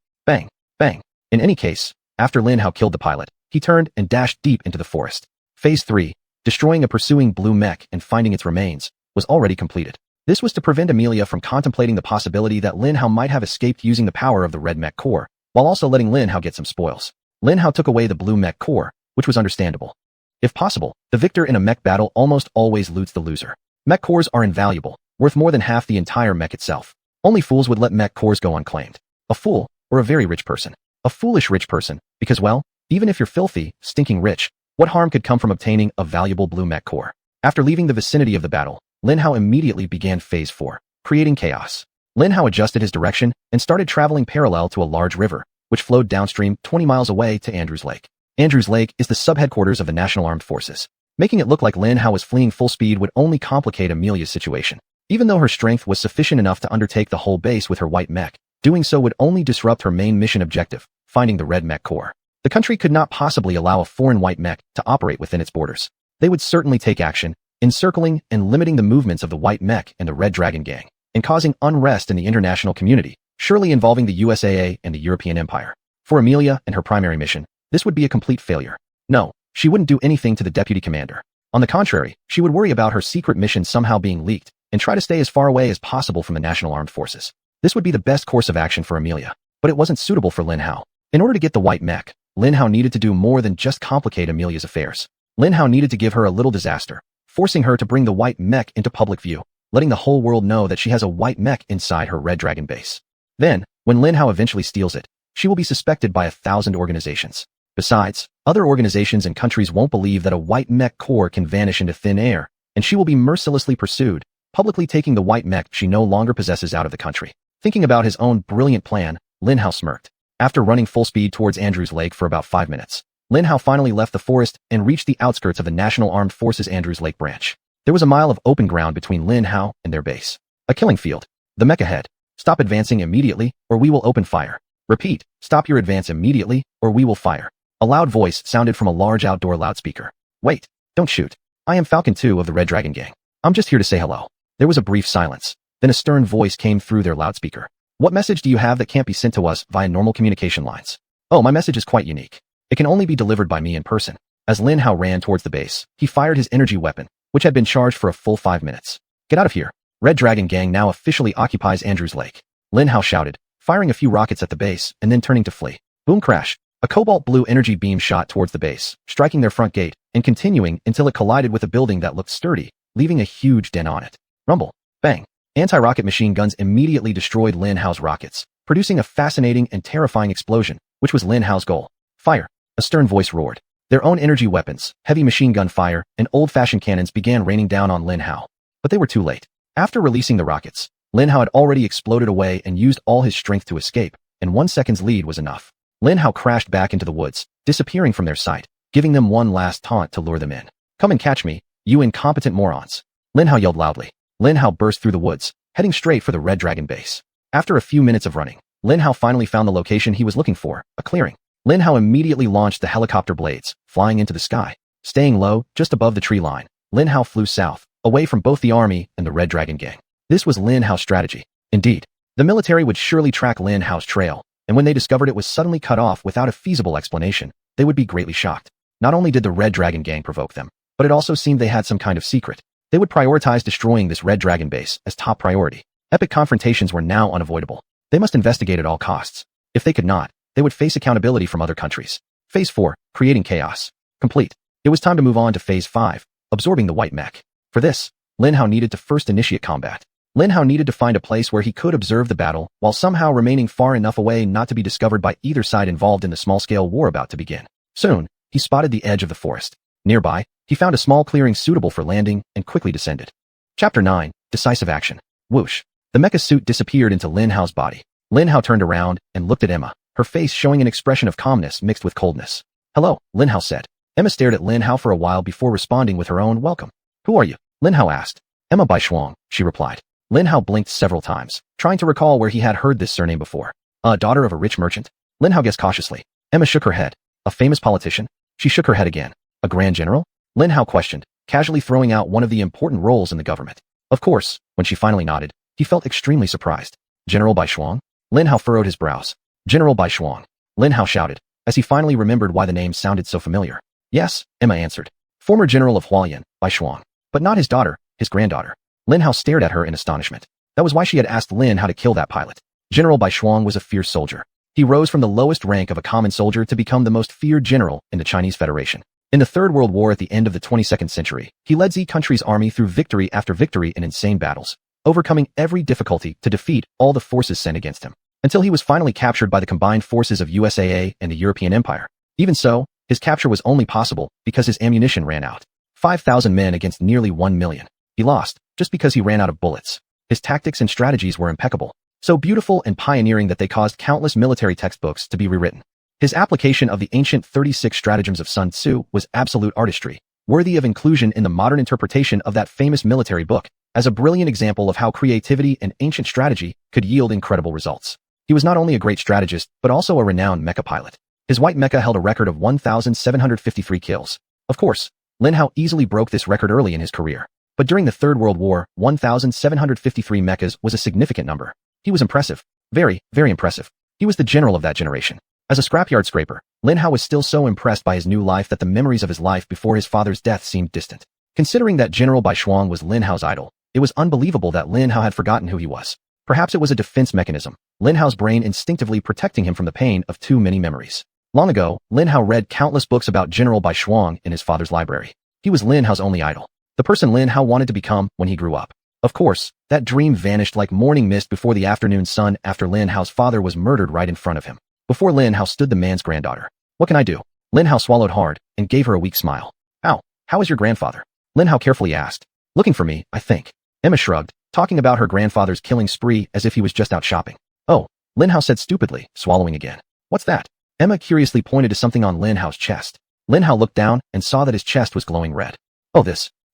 In any case, after Lin Hao killed the pilot, he turned and dashed deep into the forest. Phase 3, destroying a pursuing blue mech and finding its remains, was already completed. This was to prevent Amelia from contemplating the possibility that Lin Hao might have escaped using the power of the red mech core, while also letting Lin Hao get some spoils. Lin Hao took away the blue mech core, which was understandable. If possible, the victor in a mech battle almost always loots the loser. Mech cores are invaluable, worth more than half the entire mech itself. Only fools would let mech cores go unclaimed. A fool, or a very rich person. A foolish rich person, because well, even if you're filthy, stinking rich, what harm could come from obtaining a valuable blue mech core? After leaving the vicinity of the battle, Lin Hao immediately began Phase 4, creating chaos. Lin Hao adjusted his direction and started traveling parallel to a large river, which flowed downstream 20 miles away to Andrews Lake. Andrews Lake is the sub-headquarters of the National Armed Forces. Making it look like Lin Hao was fleeing full speed would only complicate Amelia's situation. Even though her strength was sufficient enough to undertake the whole base with her white mech, doing so would only disrupt her main mission objective, finding the red mech core. The country could not possibly allow a foreign white mech to operate within its borders. They would certainly take action, encircling and limiting the movements of the white mech and the Red Dragon gang, and causing unrest in the international community, surely involving the USAA and the European Empire. For Amelia and her primary mission, this would be a complete failure. No, she wouldn't do anything to the deputy commander. On the contrary, she would worry about her secret mission somehow being leaked, and try to stay as far away as possible from the National Armed Forces. This would be the best course of action for Amelia, but it wasn't suitable for Lin Hao. In order to get the white mech, Lin Hao needed to do more than just complicate Amelia's affairs. Lin Hao needed to give her a little disaster, forcing her to bring the white mech into public view, letting the whole world know that she has a white mech inside her red dragon base. Then, when Lin Hao eventually steals it, she will be suspected by 1,000 organizations. Besides, other organizations and countries won't believe that a white mech core can vanish into thin air, and she will be mercilessly pursued, publicly taking the white mech she no longer possesses out of the country. Thinking about his own brilliant plan, Lin Hao smirked. After running full speed towards Andrews Lake for about 5 minutes, Lin Hao finally left the forest and reached the outskirts of the National Armed Forces Andrews Lake branch. There was a mile of open ground between Lin Hao and their base. A killing field. The mech ahead. Stop advancing immediately, or we will open fire. Repeat, stop your advance immediately, or we will fire. A loud voice sounded from a large outdoor loudspeaker. Wait, don't shoot. I am Falcon 2 of the Red Dragon Gang. I'm just here to say hello. There was a brief silence. Then a stern voice came through their loudspeaker. What message do you have that can't be sent to us via normal communication lines? Oh, my message is quite unique. It can only be delivered by me in person. As Lin Hao ran towards the base, he fired his energy weapon, which had been charged for a full 5 minutes. Get out of here. Red Dragon Gang now officially occupies Andrews Lake. Lin Hao shouted, firing a few rockets at the base and then turning to flee. Boom crash. A cobalt blue energy beam shot towards the base, striking their front gate and continuing until it collided with a building that looked sturdy, leaving a huge dent on it. Rumble. Bang. Anti-rocket machine guns immediately destroyed Lin Hao's rockets, producing a fascinating and terrifying explosion, which was Lin Hao's goal. Fire. A stern voice roared. Their own energy weapons, heavy machine gun fire, and old-fashioned cannons began raining down on Lin Hao. But they were too late. After releasing the rockets, Lin Hao had already exploded away and used all his strength to escape, and 1 second's lead was enough. Lin Hao crashed back into the woods, disappearing from their sight, giving them one last taunt to lure them in. Come and catch me, you incompetent morons. Lin Hao yelled loudly. Lin Hao burst through the woods, heading straight for the Red Dragon base. After a few minutes of running, Lin Hao finally found the location he was looking for, a clearing. Lin Hao immediately launched the helicopter blades, flying into the sky. Staying low, just above the tree line, Lin Hao flew south, away from both the army and the Red Dragon Gang. This was Lin Hao's strategy. Indeed, the military would surely track Lin Hao's trail, and when they discovered it was suddenly cut off without a feasible explanation, they would be greatly shocked. Not only did the Red Dragon Gang provoke them, but it also seemed they had some kind of secret. They would prioritize destroying this Red Dragon base as top priority. Epic confrontations were now unavoidable. They must investigate at all costs. If they could not, they would face accountability from other countries. Phase 4, creating chaos. Complete. It was time to move on to Phase 5, absorbing the white mech. For this, Lin Hao needed to first initiate combat. Lin Hao needed to find a place where he could observe the battle while somehow remaining far enough away not to be discovered by either side involved in the small-scale war about to begin. Soon, he spotted the edge of the forest. Nearby, he found a small clearing suitable for landing and quickly descended. Chapter 9, Decisive Action. Whoosh. The mecha suit disappeared into Lin Hao's body. Lin Hao turned around and looked at Emma, her face showing an expression of calmness mixed with coldness. Hello, Lin Hao said. Emma stared at Lin Hao for a while before responding with her own welcome. Who are you? Lin Hao asked. Emma by Xuanyuan, she replied. Lin Hao blinked several times, trying to recall where he had heard this surname before. A daughter of a rich merchant? Lin Hao guessed cautiously. Emma shook her head. A famous politician? She shook her head again. A grand general? Lin Hao questioned, casually throwing out one of the important roles in the government. Of course, when she finally nodded, he felt extremely surprised. General by Xuanyuan? Lin Hao furrowed his brows. General by Xuanyuan. Lin Hao shouted, as he finally remembered why the name sounded so familiar. Yes, Emma answered. Former General of Xuanyuan, by Xuanyuan. But not his daughter, his granddaughter. Lin Hao stared at her in astonishment. That was why she had asked Lin how to kill that pilot. General by Xuanyuan was a fierce soldier. He rose from the lowest rank of a common soldier to become the most feared general in the Chinese Federation. In the Third World War at the end of the 22nd century, he led Z country's army through victory after victory in insane battles, overcoming every difficulty to defeat all the forces sent against him, until he was finally captured by the combined forces of USAA and the European Empire. Even so, his capture was only possible because his ammunition ran out. 5,000 men against nearly 1 million. He lost, just because he ran out of bullets. His tactics and strategies were impeccable, so beautiful and pioneering that they caused countless military textbooks to be rewritten. His application of the ancient 36 stratagems of Sun Tzu was absolute artistry, worthy of inclusion in the modern interpretation of that famous military book, as a brilliant example of how creativity and ancient strategy could yield incredible results. He was not only a great strategist, but also a renowned mecha pilot. His white mecha held a record of 1,753 kills. Of course, Lin Hao easily broke this record early in his career. But during the Third World War, 1,753 mechas was a significant number. He was impressive. Very, very impressive. He was the general of that generation. As a scrapyard scraper, Lin Hao was still so impressed by his new life that the memories of his life before his father's death seemed distant. Considering that General by Xuanyuan was Lin Hao's idol, it was unbelievable that Lin Hao had forgotten who he was. Perhaps it was a defense mechanism, Lin Hao's brain instinctively protecting him from the pain of too many memories. Long ago, Lin Hao read countless books about General Bai Shuang in his father's library. He was Lin Hao's only idol, the person Lin Hao wanted to become when he grew up. Of course, that dream vanished like morning mist before the afternoon sun after Lin Hao's father was murdered right in front of him. Before Lin Hao stood the man's granddaughter. What can I do? Lin Hao swallowed hard and gave her a weak smile. Ow, how is your grandfather? Lin Hao carefully asked. Looking for me, I think. Emma shrugged, talking about her grandfather's killing spree as if he was just out shopping. Oh, Lin Hao said stupidly, swallowing again. What's that? Emma curiously pointed to something on Lin Hao's chest. Lin Hao looked down and saw that his chest was glowing red. Oh,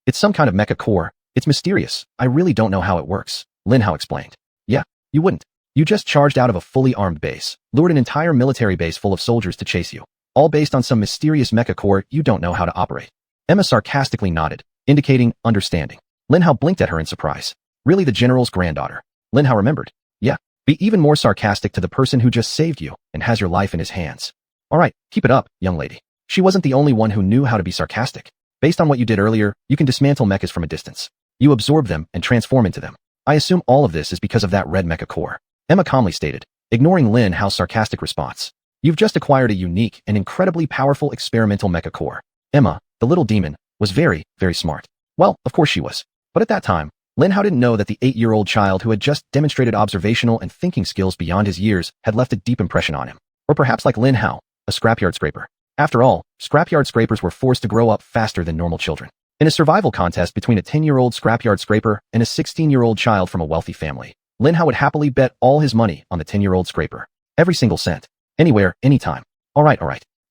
it's some kind of mecha core. It's mysterious. I really don't know how it works, Lin Hao explained. Yeah, you wouldn't. You just charged out of a fully armed base, lured an entire military base full of soldiers to chase you, all based on some mysterious mecha core you don't know how to operate. Emma sarcastically nodded, indicating understanding. Lin Hao blinked at her in surprise. Really the general's granddaughter? Lin Hao remembered. Yeah, be even more sarcastic to the person who just saved you and has your life in his hands. All right, keep it up, young lady. She wasn't the only one who knew how to be sarcastic. Based on what you did earlier, you can dismantle mechas from a distance. You absorb them and transform into them. I assume all of this is because of that red mecha core. Emma calmly stated, ignoring Lin Hao's sarcastic response. You've just acquired a unique and incredibly powerful experimental mecha core. Emma, the little demon, was very, very smart. Well, of course she was. But at that time, Lin Hao didn't know that the 8-year-old child who had just demonstrated observational and thinking skills beyond his years had left a deep impression on him. Or perhaps like Lin Hao, a scrapyard scraper. After all, scrapyard scrapers were forced to grow up faster than normal children. In a survival contest between a 10-year-old scrapyard scraper and a 16-year-old child from a wealthy family, Lin Hao would happily bet all his money on the 10-year-old scraper. Every single cent. Anywhere, anytime. All right.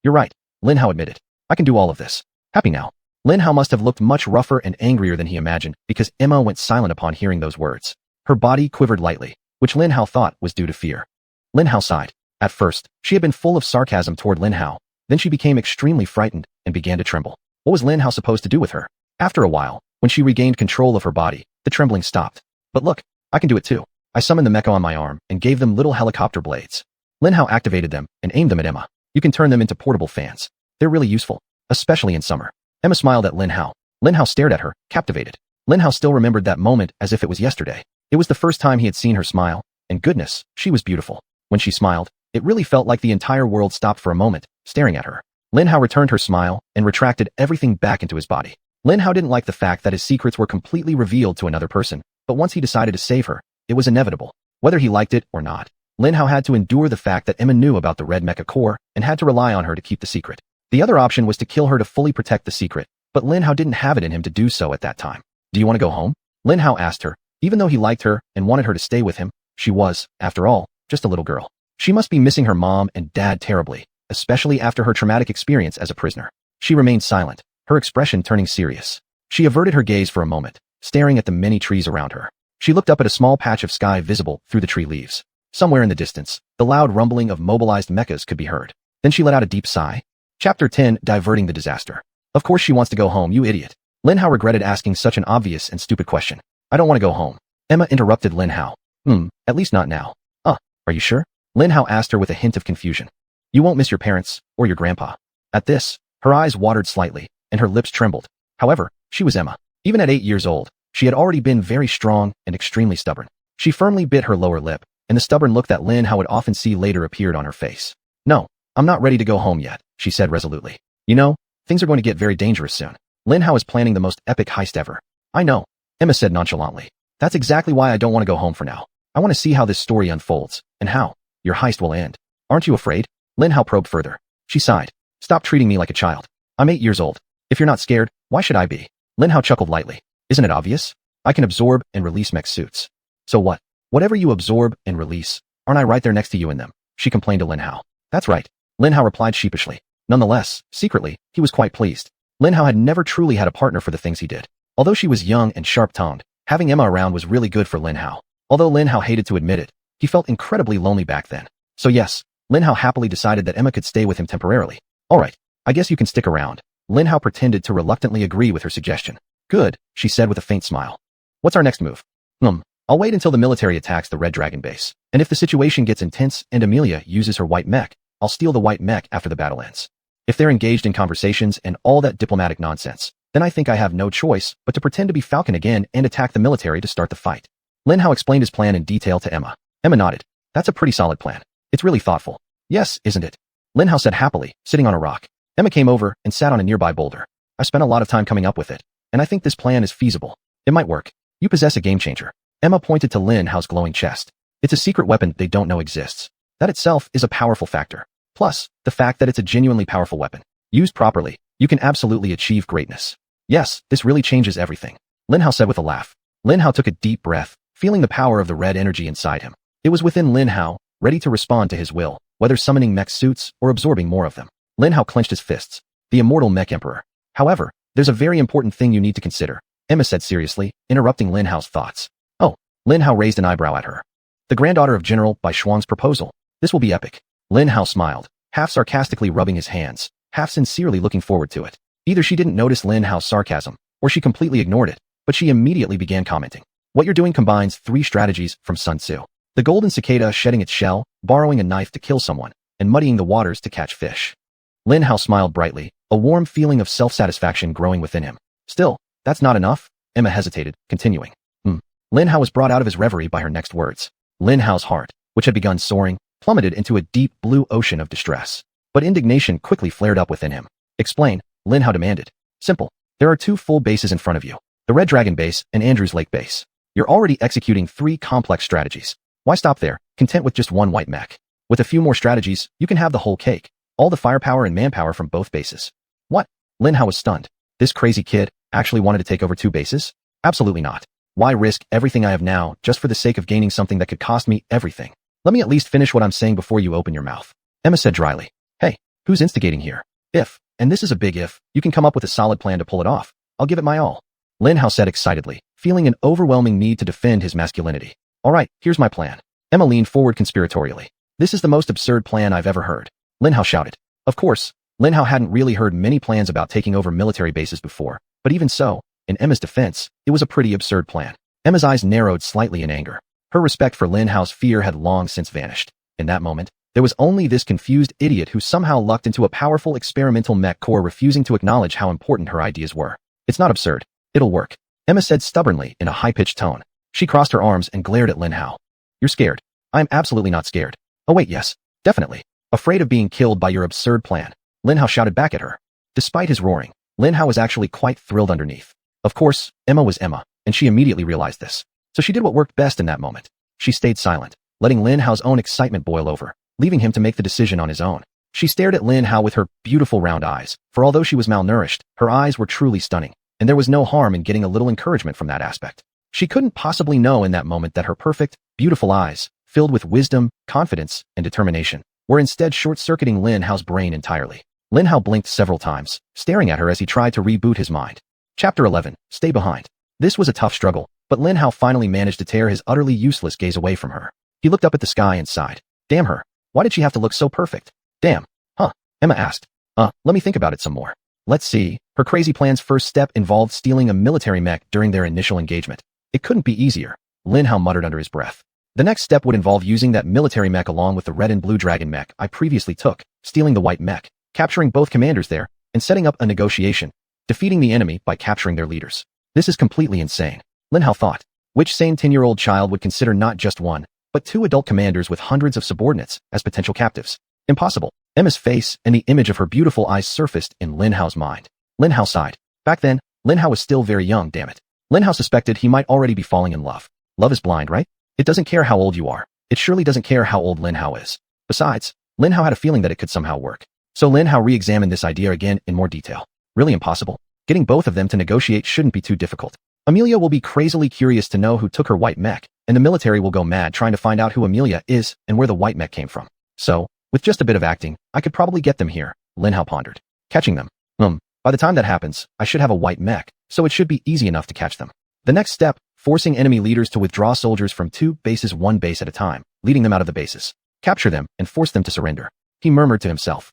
You're right, Lin Hao admitted. I can do all of this. Happy now. Lin Hao must have looked much rougher and angrier than he imagined because Emma went silent upon hearing those words. Her body quivered lightly, which Lin Hao thought was due to fear. Lin Hao sighed. At first, she had been full of sarcasm toward Lin Hao. Then she became extremely frightened and began to tremble. What was Lin Hao supposed to do with her? After a while, when she regained control of her body, the trembling stopped. But look, I can do it too. I summoned the mecha on my arm and gave them little helicopter blades. Lin Hao activated them and aimed them at Emma. You can turn them into portable fans. They're really useful, especially in summer. Emma smiled at Lin Hao. Lin Hao stared at her, captivated. Lin Hao still remembered that moment as if it was yesterday. It was the first time he had seen her smile, and goodness, she was beautiful. When she smiled, it really felt like the entire world stopped for a moment, staring at her. Lin Hao returned her smile and retracted everything back into his body. Lin Hao didn't like the fact that his secrets were completely revealed to another person, but once he decided to save her, it was inevitable. Whether he liked it or not, Lin Hao had to endure the fact that Emma knew about the red mecha core and had to rely on her to keep the secret. The other option was to kill her to fully protect the secret, but Lin Hao didn't have it in him to do so at that time. Do you want to go home? Lin Hao asked her. Even though he liked her and wanted her to stay with him, she was, after all, just a little girl. She must be missing her mom and dad terribly, especially after her traumatic experience as a prisoner. She remained silent, her expression turning serious. She averted her gaze for a moment, staring at the many trees around her. She looked up at a small patch of sky visible through the tree leaves. Somewhere in the distance, the loud rumbling of mobilized mechas could be heard. Then she let out a deep sigh. Chapter 10, Diverting the Disaster. Of course she wants to go home, you idiot. Lin Hao regretted asking such an obvious and stupid question. I don't want to go home. Emma interrupted Lin Hao. At least not now. Are you sure? Lin Hao asked her with a hint of confusion. You won't miss your parents, or your grandpa. At this, her eyes watered slightly, and her lips trembled. However, she was Emma. Even at 8 years old, she had already been very strong and extremely stubborn. She firmly bit her lower lip, and the stubborn look that Lin Hao would often see later appeared on her face. No, I'm not ready to go home yet, she said resolutely. You know, things are going to get very dangerous soon. Lin Hao is planning the most epic heist ever. I know, Emma said nonchalantly. That's exactly why I don't want to go home for now. I want to see how this story unfolds, and how your heist will end. Aren't you afraid? Lin Hao probed further. She sighed. Stop treating me like a child. I'm 8 years old. If you're not scared, why should I be? Lin Hao chuckled lightly. Isn't it obvious? I can absorb and release mech suits. So what? Whatever you absorb and release, aren't I right there next to you in them? She complained to Lin Hao. That's right. Lin Hao replied sheepishly. Nonetheless, secretly, he was quite pleased. Lin Hao had never truly had a partner for the things he did. Although she was young and sharp-tongued, having Emma around was really good for Lin Hao. Although Lin Hao hated to admit it, he felt incredibly lonely back then. So yes, Lin Hao happily decided that Emma could stay with him temporarily. Alright, I guess you can stick around. Lin Hao pretended to reluctantly agree with her suggestion. Good, she said with a faint smile. What's our next move? I'll wait until the military attacks the Red Dragon base. And if the situation gets intense and Amelia uses her white mech, I'll steal the white mech after the battle ends. If they're engaged in conversations and all that diplomatic nonsense, then I think I have no choice but to pretend to be Falcon again and attack the military to start the fight. Lin Hao explained his plan in detail to Emma. Emma nodded. That's a pretty solid plan. It's really thoughtful. Yes, isn't it? Lin Hao said happily, sitting on a rock. Emma came over and sat on a nearby boulder. I spent a lot of time coming up with it, and I think this plan is feasible. It might work. You possess a game changer. Emma pointed to Lin Hao's glowing chest. It's a secret weapon they don't know exists. That itself is a powerful factor. Plus, the fact that it's a genuinely powerful weapon. Used properly, you can absolutely achieve greatness. Yes, this really changes everything. Lin Hao said with a laugh. Lin Hao took a deep breath, feeling the power of the red energy inside him. It was within Lin Hao, ready to respond to his will, whether summoning mech suits or absorbing more of them. Lin Hao clenched his fists. The immortal mech emperor. However, there's a very important thing you need to consider, Emma said seriously, interrupting Lin Hao's thoughts. Oh, Lin Hao raised an eyebrow at her. The granddaughter of General Bai Shuang's proposal. This will be epic. Lin Hao smiled, half sarcastically rubbing his hands, half sincerely looking forward to it. Either she didn't notice Lin Hao's sarcasm, or she completely ignored it, but she immediately began commenting. What you're doing combines 3 strategies from Sun Tzu. The golden cicada shedding its shell, borrowing a knife to kill someone, and muddying the waters to catch fish. Lin Hao smiled brightly, a warm feeling of self-satisfaction growing within him. Still, that's not enough? Emma hesitated, continuing. Lin Hao was brought out of his reverie by her next words. Lin Hao's heart, which had begun soaring, plummeted into a deep blue ocean of distress. But indignation quickly flared up within him. Explain, Lin Hao demanded. Simple. There are 2 full bases in front of you. The Red Dragon base and Andrews Lake base. You're already executing 3 complex strategies. Why stop there, content with just 1 white mech? With a few more strategies, you can have the whole cake. All the firepower and manpower from both bases. What? Lin Hao was stunned. This crazy kid actually wanted to take over 2 bases? Absolutely not. Why risk everything I have now just for the sake of gaining something that could cost me everything? Let me at least finish what I'm saying before you open your mouth. Emma said dryly. Hey, who's instigating here? If, and this is a big if, you can come up with a solid plan to pull it off, I'll give it my all. Lin Hao said excitedly, feeling an overwhelming need to defend his masculinity. All right, here's my plan. Emma leaned forward conspiratorially. This is the most absurd plan I've ever heard. Lin Hao shouted. Of course, Lin Hao hadn't really heard many plans about taking over military bases before, but even so, in Emma's defense, it was a pretty absurd plan. Emma's eyes narrowed slightly in anger. Her respect for Lin Hao's fear had long since vanished. In that moment, there was only this confused idiot who somehow lucked into a powerful experimental mech core refusing to acknowledge how important her ideas were. It's not absurd. It'll work, Emma said stubbornly in a high-pitched tone. She crossed her arms and glared at Lin Hao. You're scared. I'm absolutely not scared. Oh wait, yes, definitely. Afraid of being killed by your absurd plan. Lin Hao shouted back at her. Despite his roaring, Lin Hao was actually quite thrilled underneath. Of course, Emma was Emma, and she immediately realized this. So she did what worked best in that moment. She stayed silent, letting Lin Hao's own excitement boil over, leaving him to make the decision on his own. She stared at Lin Hao with her beautiful round eyes, for although she was malnourished, her eyes were truly stunning, and there was no harm in getting a little encouragement from that aspect. She couldn't possibly know in that moment that her perfect, beautiful eyes, filled with wisdom, confidence, and determination, were instead short-circuiting Lin Hao's brain entirely. Lin Hao blinked several times, staring at her as he tried to reboot his mind. Chapter 11. Stay behind. This was a tough struggle, but Lin Hao finally managed to tear his utterly useless gaze away from her. He looked up at the sky and sighed. Damn her. Why did she have to look so perfect? Damn. Huh? Emma asked. Let me think about it some more. Let's see. Her crazy plan's first step involved stealing a military mech during their initial engagement. It couldn't be easier, Lin Hao muttered under his breath. The next step would involve using that military mech along with the red and blue dragon mech I previously took, stealing the white mech, capturing both commanders there, and setting up a negotiation, defeating the enemy by capturing their leaders. This is completely insane, Lin Hao thought. Which sane 10-year-old child would consider not just 1, but 2 adult commanders with hundreds of subordinates as potential captives? Impossible. Emma's face and the image of her beautiful eyes surfaced in Lin Hao's mind. Lin Hao sighed. Back then, Lin Hao was still very young, damn it. Lin Hao suspected he might already be falling in love. Love is blind, right? It doesn't care how old you are. It surely doesn't care how old Lin Hao is. Besides, Lin Hao had a feeling that it could somehow work. So Lin Hao re-examined this idea again in more detail. Really impossible. Getting both of them to negotiate shouldn't be too difficult. Amelia will be crazily curious to know who took her white mech, and the military will go mad trying to find out who Amelia is and where the white mech came from. So, with just a bit of acting, I could probably get them here, Lin Hao pondered. Catching them. By the time that happens, I should have a white mech, so it should be easy enough to catch them. The next step, forcing enemy leaders to withdraw soldiers from 2 bases 1 base at a time, leading them out of the bases. Capture them and force them to surrender. He murmured to himself.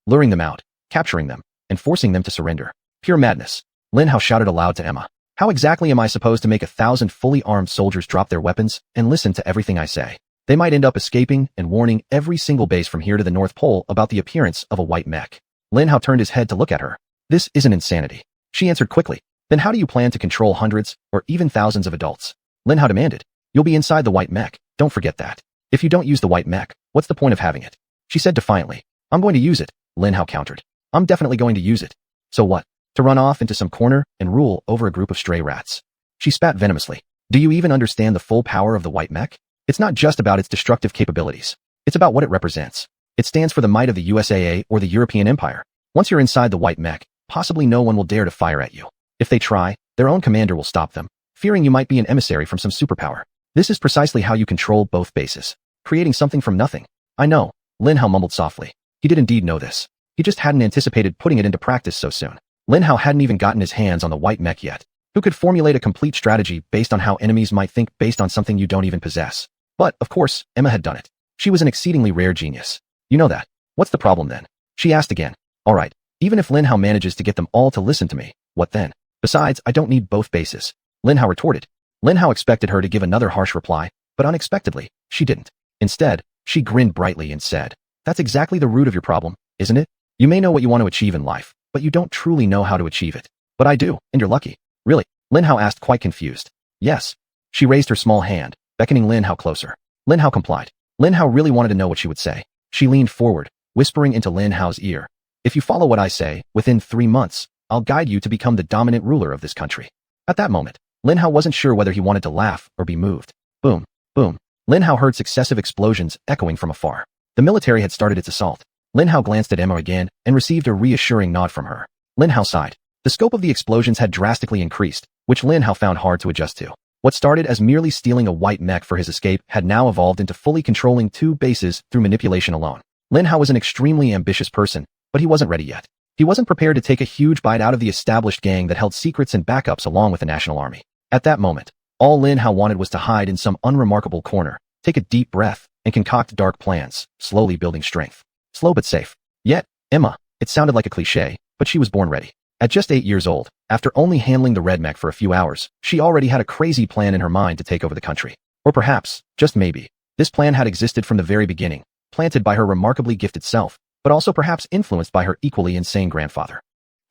Luring them out, capturing them, and forcing them to surrender. Pure madness. Lin Hao shouted aloud to Emma. How exactly am I supposed to make 1,000 fully armed soldiers drop their weapons and listen to everything I say? They might end up escaping and warning every single base from here to the North Pole about the appearance of a white mech. Lin Hao turned his head to look at her. This isn't insanity. She answered quickly. Then how do you plan to control hundreds, or even thousands of adults? Lin Hao demanded. You'll be inside the white mech, don't forget that. If you don't use the white mech, what's the point of having it? She said defiantly. I'm going to use it, Lin Hao countered. I'm definitely going to use it. So what? To run off into some corner and rule over a group of stray rats. She spat venomously. Do you even understand the full power of the white mech? It's not just about its destructive capabilities. It's about what it represents. It stands for the might of the USAA or the European Empire. Once you're inside the white mech, possibly no one will dare to fire at you. If they try, their own commander will stop them, fearing you might be an emissary from some superpower. This is precisely how you control both bases, creating something from nothing. I know, Lin Hao mumbled softly. He did indeed know this. He just hadn't anticipated putting it into practice so soon. Lin Hao hadn't even gotten his hands on the white mech yet. Who could formulate a complete strategy based on how enemies might think based on something you don't even possess? But, of course, Emma had done it. She was an exceedingly rare genius. You know that. What's the problem then? She asked again. All right, even if Lin Hao manages to get them all to listen to me, what then? Besides, I don't need both bases. Lin Hao retorted. Lin Hao expected her to give another harsh reply, but unexpectedly, she didn't. Instead, she grinned brightly and said, that's exactly the root of your problem, isn't it? You may know what you want to achieve in life, but you don't truly know how to achieve it. But I do, and you're lucky. Really? Lin Hao asked, quite confused. Yes. She raised her small hand, beckoning Lin Hao closer. Lin Hao complied. Lin Hao really wanted to know what she would say. She leaned forward, whispering into Lin Hao's ear. If you follow what I say, within 3 months, I'll guide you to become the dominant ruler of this country. At that moment, Lin Hao wasn't sure whether he wanted to laugh or be moved. Boom, boom. Lin Hao heard successive explosions echoing from afar. The military had started its assault. Lin Hao glanced at Emma again and received a reassuring nod from her. Lin Hao sighed. The scope of the explosions had drastically increased, which Lin Hao found hard to adjust to. What started as merely stealing a white mech for his escape had now evolved into fully controlling 2 bases through manipulation alone. Lin Hao was an extremely ambitious person, but he wasn't ready yet. He wasn't prepared to take a huge bite out of the established gang that held secrets and backups along with the national army. At that moment, all Lin Hao wanted was to hide in some unremarkable corner, take a deep breath, and concoct dark plans, slowly building strength. Slow but safe. Yet, Emma, it sounded like a cliché, but she was born ready. At just 8 years old, after only handling the red mech for a few hours, she already had a crazy plan in her mind to take over the country. Or perhaps, just maybe, this plan had existed from the very beginning, planted by her remarkably gifted self, but also perhaps influenced by her equally insane grandfather.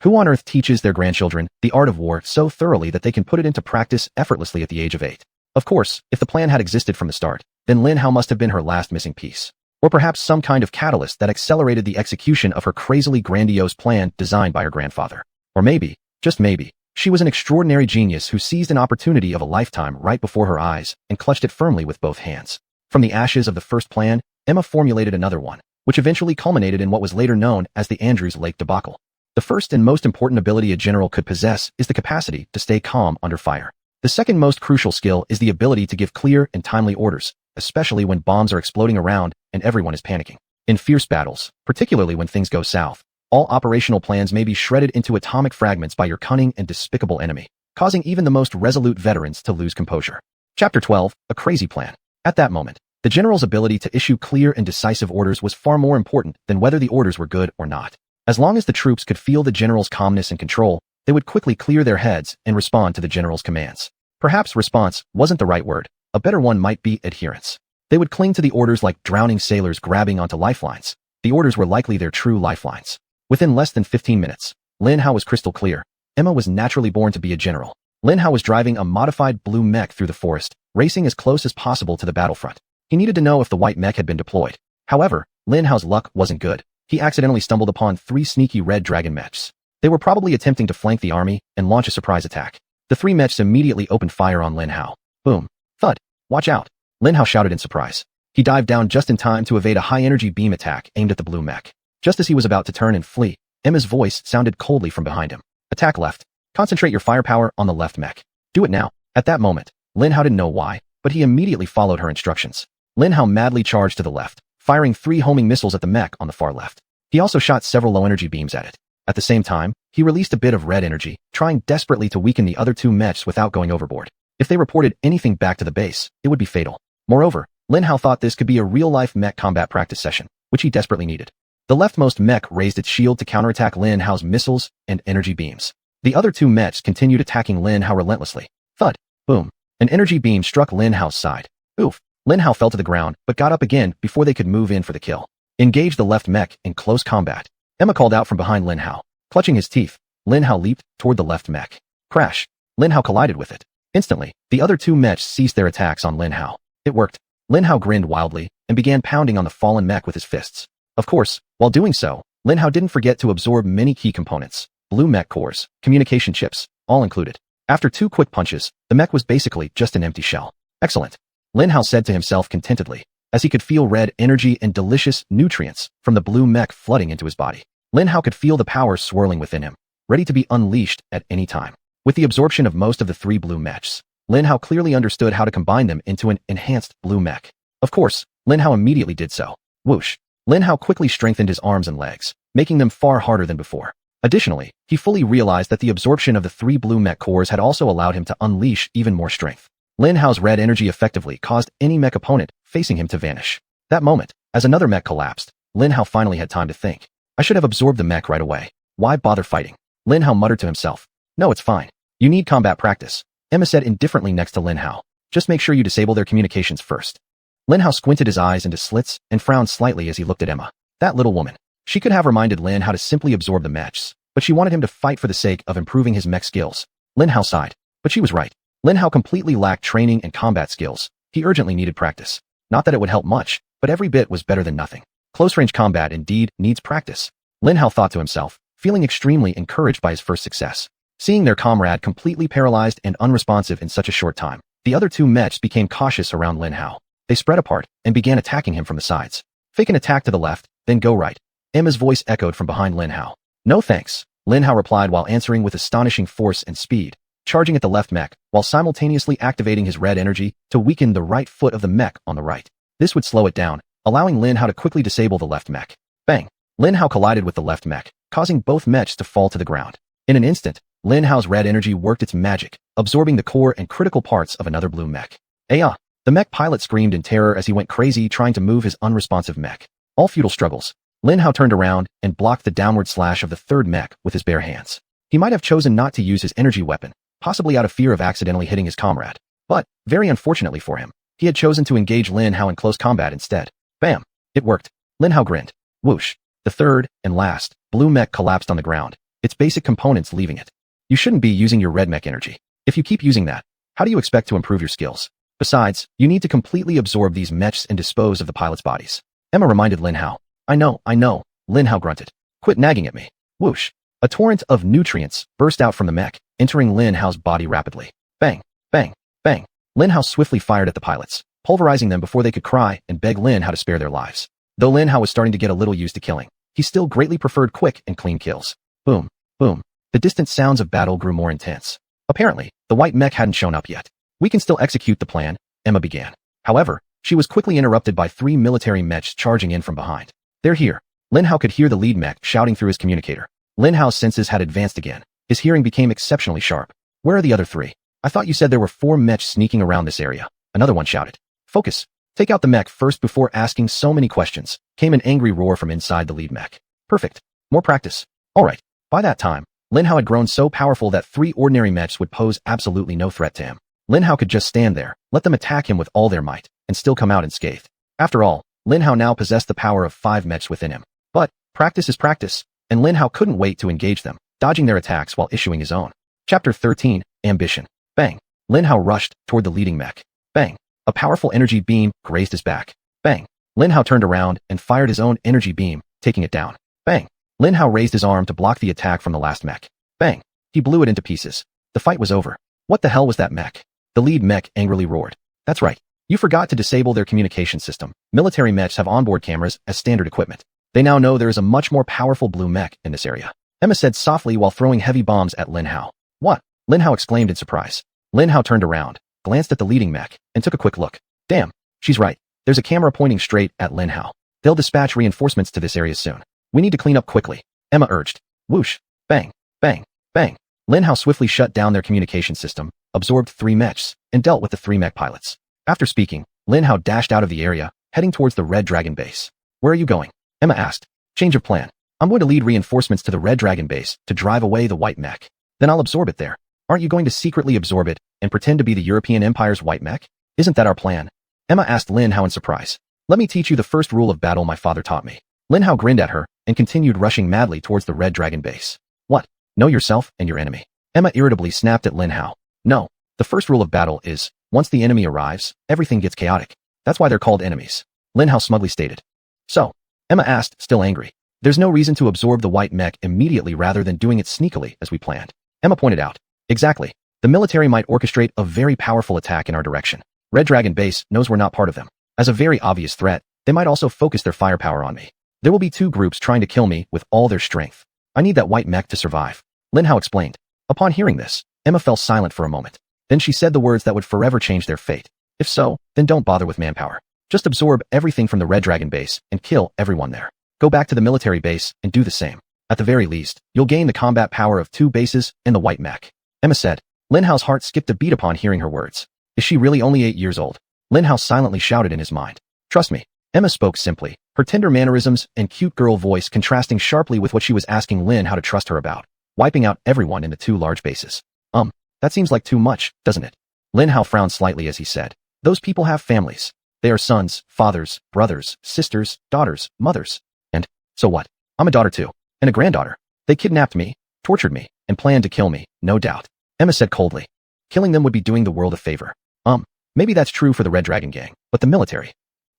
Who on earth teaches their grandchildren the art of war so thoroughly that they can put it into practice effortlessly at the age of 8? Of course, if the plan had existed from the start, then Lin Hao must have been her last missing piece. Or perhaps some kind of catalyst that accelerated the execution of her crazily grandiose plan designed by her grandfather. Or maybe, just maybe, she was an extraordinary genius who seized an opportunity of a lifetime right before her eyes and clutched it firmly with both hands. From the ashes of the first plan, Emma formulated another one, which eventually culminated in what was later known as the Andrews Lake debacle. The first and most important ability a general could possess is the capacity to stay calm under fire. The second most crucial skill is the ability to give clear and timely orders, especially when bombs are exploding around and everyone is panicking. In fierce battles, particularly when things go south, all operational plans may be shredded into atomic fragments by your cunning and despicable enemy, causing even the most resolute veterans to lose composure. Chapter 12, A Crazy Plan. At that moment, the general's ability to issue clear and decisive orders was far more important than whether the orders were good or not. As long as the troops could feel the general's calmness and control, they would quickly clear their heads and respond to the general's commands. Perhaps response wasn't the right word. A better one might be adherence. They would cling to the orders like drowning sailors grabbing onto lifelines. The orders were likely their true lifelines. Within less than 15 minutes, Lin Hao was crystal clear. Emma was naturally born to be a general. Lin Hao was driving a modified blue mech through the forest, racing as close as possible to the battlefront. He needed to know if the white mech had been deployed. However, Lin Hao's luck wasn't good. He accidentally stumbled upon 3 sneaky red dragon mechs. They were probably attempting to flank the army and launch a surprise attack. The 3 mechs immediately opened fire on Lin Hao. Boom. Thud. Watch out. Lin Hao shouted in surprise. He dived down just in time to evade a high-energy beam attack aimed at the blue mech. Just as he was about to turn and flee, Emma's voice sounded coldly from behind him. Attack left. Concentrate your firepower on the left mech. Do it now. At that moment, Lin Hao didn't know why, but he immediately followed her instructions. Lin Hao madly charged to the left, firing 3 homing missiles at the mech on the far left. He also shot several low-energy beams at it. At the same time, he released a bit of red energy, trying desperately to weaken the other 2 mechs without going overboard. If they reported anything back to the base, it would be fatal. Moreover, Lin Hao thought this could be a real-life mech combat practice session, which he desperately needed. The leftmost mech raised its shield to counterattack Lin Hao's missiles and energy beams. The other 2 mechs continued attacking Lin Hao relentlessly. Thud. Boom. An energy beam struck Lin Hao's side. Oof. Lin Hao fell to the ground, but got up again before they could move in for the kill. Engage the left mech in close combat. Emma called out from behind Lin Hao. Clutching his teeth, Lin Hao leaped toward the left mech. Crash. Lin Hao collided with it. Instantly, the other 2 mechs ceased their attacks on Lin Hao. It worked. Lin Hao grinned wildly and began pounding on the fallen mech with his fists. Of course, while doing so, Lin Hao didn't forget to absorb many key components, blue mech cores, communication chips, all included. After 2 quick punches, the mech was basically just an empty shell. Excellent. Lin Hao said to himself contentedly, as he could feel red energy and delicious nutrients from the blue mech flooding into his body. Lin Hao could feel the power swirling within him, ready to be unleashed at any time. With the absorption of most of the 3 blue mechs, Lin Hao clearly understood how to combine them into an enhanced blue mech. Of course, Lin Hao immediately did so. Whoosh. Lin Hao quickly strengthened his arms and legs, making them far harder than before. Additionally, he fully realized that the absorption of the 3 blue mech cores had also allowed him to unleash even more strength. Lin Hao's red energy effectively caused any mech opponent facing him to vanish. That moment, as another mech collapsed, Lin Hao finally had time to think. I should have absorbed the mech right away. Why bother fighting? Lin Hao muttered to himself. No, it's fine. You need combat practice. Emma said indifferently next to Lin Hao. Just make sure you disable their communications first. Lin Hao squinted his eyes into slits and frowned slightly as he looked at Emma. That little woman. She could have reminded Lin Hao to simply absorb the mechs, but she wanted him to fight for the sake of improving his mech skills. Lin Hao sighed, but she was right. Lin Hao completely lacked training and combat skills. He urgently needed practice. Not that it would help much, but every bit was better than nothing. Close-range combat indeed needs practice. Lin Hao thought to himself, feeling extremely encouraged by his first success. Seeing their comrade completely paralyzed and unresponsive in such a short time, the other 2 mechs became cautious around Lin Hao. They spread apart and began attacking him from the sides. Fake an attack to the left, then go right. Emma's voice echoed from behind Lin Hao. No thanks, Lin Hao replied while answering with astonishing force and speed, charging at the left mech while simultaneously activating his red energy to weaken the right foot of the mech on the right. This would slow it down, allowing Lin Hao to quickly disable the left mech. Bang! Lin Hao collided with the left mech, causing both mechs to fall to the ground. In an instant, Lin Hao's red energy worked its magic, absorbing the core and critical parts of another blue mech. Ayah! The mech pilot screamed in terror as he went crazy trying to move his unresponsive mech. All futile struggles. Lin Hao turned around and blocked the downward slash of the 3rd mech with his bare hands. He might have chosen not to use his energy weapon, possibly out of fear of accidentally hitting his comrade. But, very unfortunately for him, he had chosen to engage Lin Hao in close combat instead. Bam! It worked. Lin Hao grinned. Whoosh. The 3rd, and last, blue mech collapsed on the ground, its basic components leaving it. You shouldn't be using your red mech energy. If you keep using that, how do you expect to improve your skills? Besides, you need to completely absorb these mechs and dispose of the pilots' bodies. Emma reminded Lin Hao. I know, Lin Hao grunted. Quit nagging at me. Whoosh. A torrent of nutrients burst out from the mech, entering Lin Hao's body rapidly. Bang, bang, bang. Lin Hao swiftly fired at the pilots, pulverizing them before they could cry and beg Lin Hao to spare their lives. Though Lin Hao was starting to get a little used to killing, he still greatly preferred quick and clean kills. Boom, boom. The distant sounds of battle grew more intense. Apparently, the white mech hadn't shown up yet. We can still execute the plan, Emma began. However, she was quickly interrupted by 3 military mechs charging in from behind. They're here. Lin Hao could hear the lead mech shouting through his communicator. Lin Hao's senses had advanced again. His hearing became exceptionally sharp. Where are the other 3? I thought you said there were 4 mechs sneaking around this area. Another one shouted. Focus. Take out the mech first before asking so many questions, came an angry roar from inside the lead mech. Perfect. More practice. Alright. By that time, Lin Hao had grown so powerful that 3 ordinary mechs would pose absolutely no threat to him. Lin Hao could just stand there, let them attack him with all their might, and still come out unscathed. After all, Lin Hao now possessed the power of 5 mechs within him. But, practice is practice, and Lin Hao couldn't wait to engage them, dodging their attacks while issuing his own. Chapter 13, Ambition. Bang. Lin Hao rushed toward the leading mech. Bang. A powerful energy beam grazed his back. Bang. Lin Hao turned around and fired his own energy beam, taking it down. Bang. Lin Hao raised his arm to block the attack from the last mech. Bang. He blew it into pieces. The fight was over. What the hell was that mech? The lead mech angrily roared. That's right. You forgot to disable their communication system. Military mechs have onboard cameras as standard equipment. They now know there is a much more powerful blue mech in this area. Emma said softly while throwing heavy bombs at Lin Hao. What? Lin Hao exclaimed in surprise. Lin Hao turned around, glanced at the leading mech, and took a quick look. Damn, she's right. There's a camera pointing straight at Lin Hao. They'll dispatch reinforcements to this area soon. We need to clean up quickly, Emma urged. Whoosh. Bang. Bang. Bang. Lin Hao swiftly shut down their communication system, absorbed 3 mechs, and dealt with the 3 mech pilots. After speaking, Lin Hao dashed out of the area, heading towards the Red Dragon base. Where are you going? Emma asked. Change of plan. I'm going to lead reinforcements to the Red Dragon base to drive away the white mech. Then I'll absorb it there. Aren't you going to secretly absorb it and pretend to be the European Empire's white mech? Isn't that our plan? Emma asked Lin Hao in surprise. Let me teach you the first rule of battle my father taught me. Lin Hao grinned at her and continued rushing madly towards the Red Dragon base. What? Know yourself and your enemy. Emma irritably snapped at Lin Hao. No. The first rule of battle is, once the enemy arrives, everything gets chaotic. That's why they're called enemies. Lin Hao smugly stated. So, Emma asked, still angry. There's no reason to absorb the white mech immediately rather than doing it sneakily as we planned. Emma pointed out. Exactly. The military might orchestrate a very powerful attack in our direction. Red Dragon Base knows we're not part of them. As a very obvious threat, they might also focus their firepower on me. There will be two groups trying to kill me with all their strength. I need that white mech to survive. Lin Hao explained. Upon hearing this, Emma fell silent for a moment. Then she said the words that would forever change their fate. If so, then don't bother with manpower. Just absorb everything from the Red Dragon Base and kill everyone there. Go back to the military base and do the same. At the very least, you'll gain the combat power of two bases and the white mech. Emma said. Lin Hao's heart skipped a beat upon hearing her words. Is she really only 8 years old? Lin Hao silently shouted in his mind. Trust me. Emma spoke simply, her tender mannerisms and cute girl voice contrasting sharply with what she was asking Lin Hao to trust her about, wiping out everyone in the two large bases. That seems like too much, doesn't it? Lin Hao frowned slightly as he said. Those people have families. They are sons, fathers, brothers, sisters, daughters, mothers. And, so what? I'm a daughter too. And a granddaughter. They kidnapped me, tortured me, and planned to kill me, no doubt. Emma said coldly. Killing them would be doing the world a favor. Maybe that's true for the Red Dragon Gang, but the military.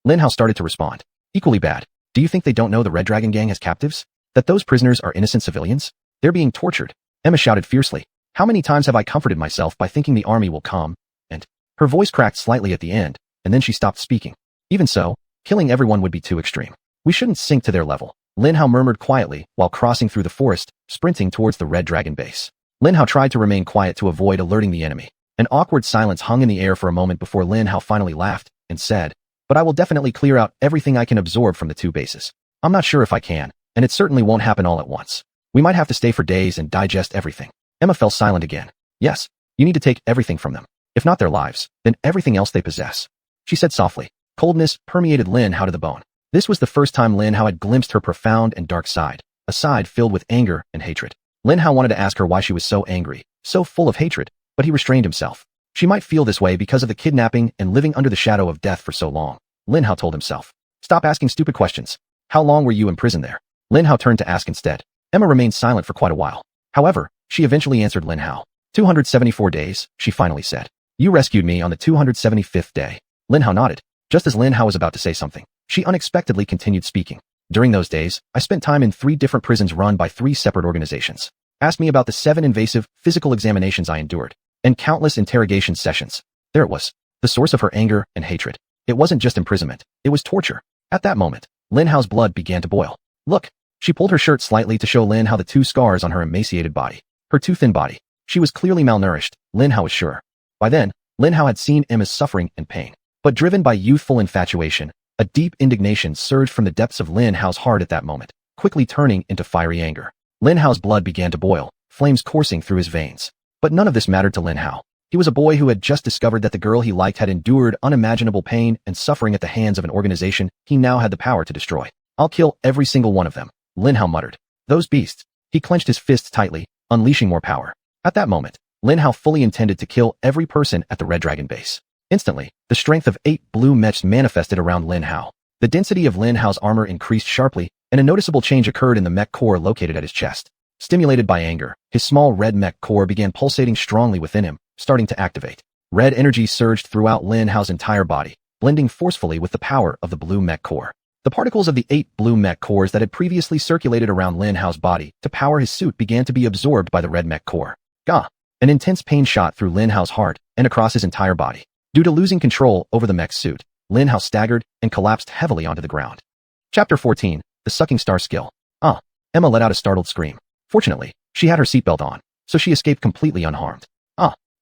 Lin Hao started to respond. Equally bad. Do you think they don't know the Red Dragon Gang has captives? That those prisoners are innocent civilians? They're being tortured. Emma shouted fiercely. How many times have I comforted myself by thinking the army will come? And her voice cracked slightly at the end, and then she stopped speaking. Even so, killing everyone would be too extreme. We shouldn't sink to their level. Lin Hao murmured quietly while crossing through the forest, sprinting towards the Red Dragon Base. Lin Hao tried to remain quiet to avoid alerting the enemy. An awkward silence hung in the air for a moment before Lin Hao finally laughed and said, but I will definitely clear out everything I can absorb from the two bases. I'm not sure if I can, and it certainly won't happen all at once. We might have to stay for days and digest everything. Emma fell silent again. Yes, you need to take everything from them. If not their lives, then everything else they possess. She said softly. Coldness permeated Lin Hao to the bone. This was the first time Lin Hao had glimpsed her profound and dark side, a side filled with anger and hatred. Lin Hao wanted to ask her why she was so angry, so full of hatred, but he restrained himself. She might feel this way because of the kidnapping and living under the shadow of death for so long. Lin Hao told himself. Stop asking stupid questions. How long were you imprisoned there? Lin Hao turned to ask instead. Emma remained silent for quite a while. However, she eventually answered Lin Hao. 274 days, she finally said. You rescued me on the 275th day. Lin Hao nodded. Just as Lin Hao was about to say something, she unexpectedly continued speaking. During those days, I spent time in 3 different prisons run by 3 separate organizations. Asked me about the 7 invasive physical examinations I endured, and countless interrogation sessions. There it was, the source of her anger and hatred. It wasn't just imprisonment, it was torture. At that moment, Lin Hao's blood began to boil. Look, she pulled her shirt slightly to show Lin Hao the 2 scars on her emaciated body. Her too thin body. She was clearly malnourished, Lin Hao was sure. By then, Lin Hao had seen Emma's suffering and pain. But driven by youthful infatuation, a deep indignation surged from the depths of Lin Hao's heart at that moment, quickly turning into fiery anger. Lin Hao's blood began to boil, flames coursing through his veins. But none of this mattered to Lin Hao. He was a boy who had just discovered that the girl he liked had endured unimaginable pain and suffering at the hands of an organization he now had the power to destroy. I'll kill every single one of them, Lin Hao muttered. Those beasts. He clenched his fists tightly, unleashing more power. At that moment, Lin Hao fully intended to kill every person at the Red Dragon Base. Instantly, the strength of 8 blue mechs manifested around Lin Hao. The density of Lin Hao's armor increased sharply, and a noticeable change occurred in the mech core located at his chest. Stimulated by anger, his small red mech core began pulsating strongly within him, starting to activate. Red energy surged throughout Lin Hao's entire body, blending forcefully with the power of the blue mech core. The particles of the 8 blue mech cores that had previously circulated around Lin Hao's body to power his suit began to be absorbed by the red mech core. Gah! An intense pain shot through Lin Hao's heart and across his entire body. Due to losing control over the mech suit, Lin Hao staggered and collapsed heavily onto the ground. Chapter 14, The Sucking Star Skill. Emma let out a startled scream. Fortunately, she had her seatbelt on, so she escaped completely unharmed.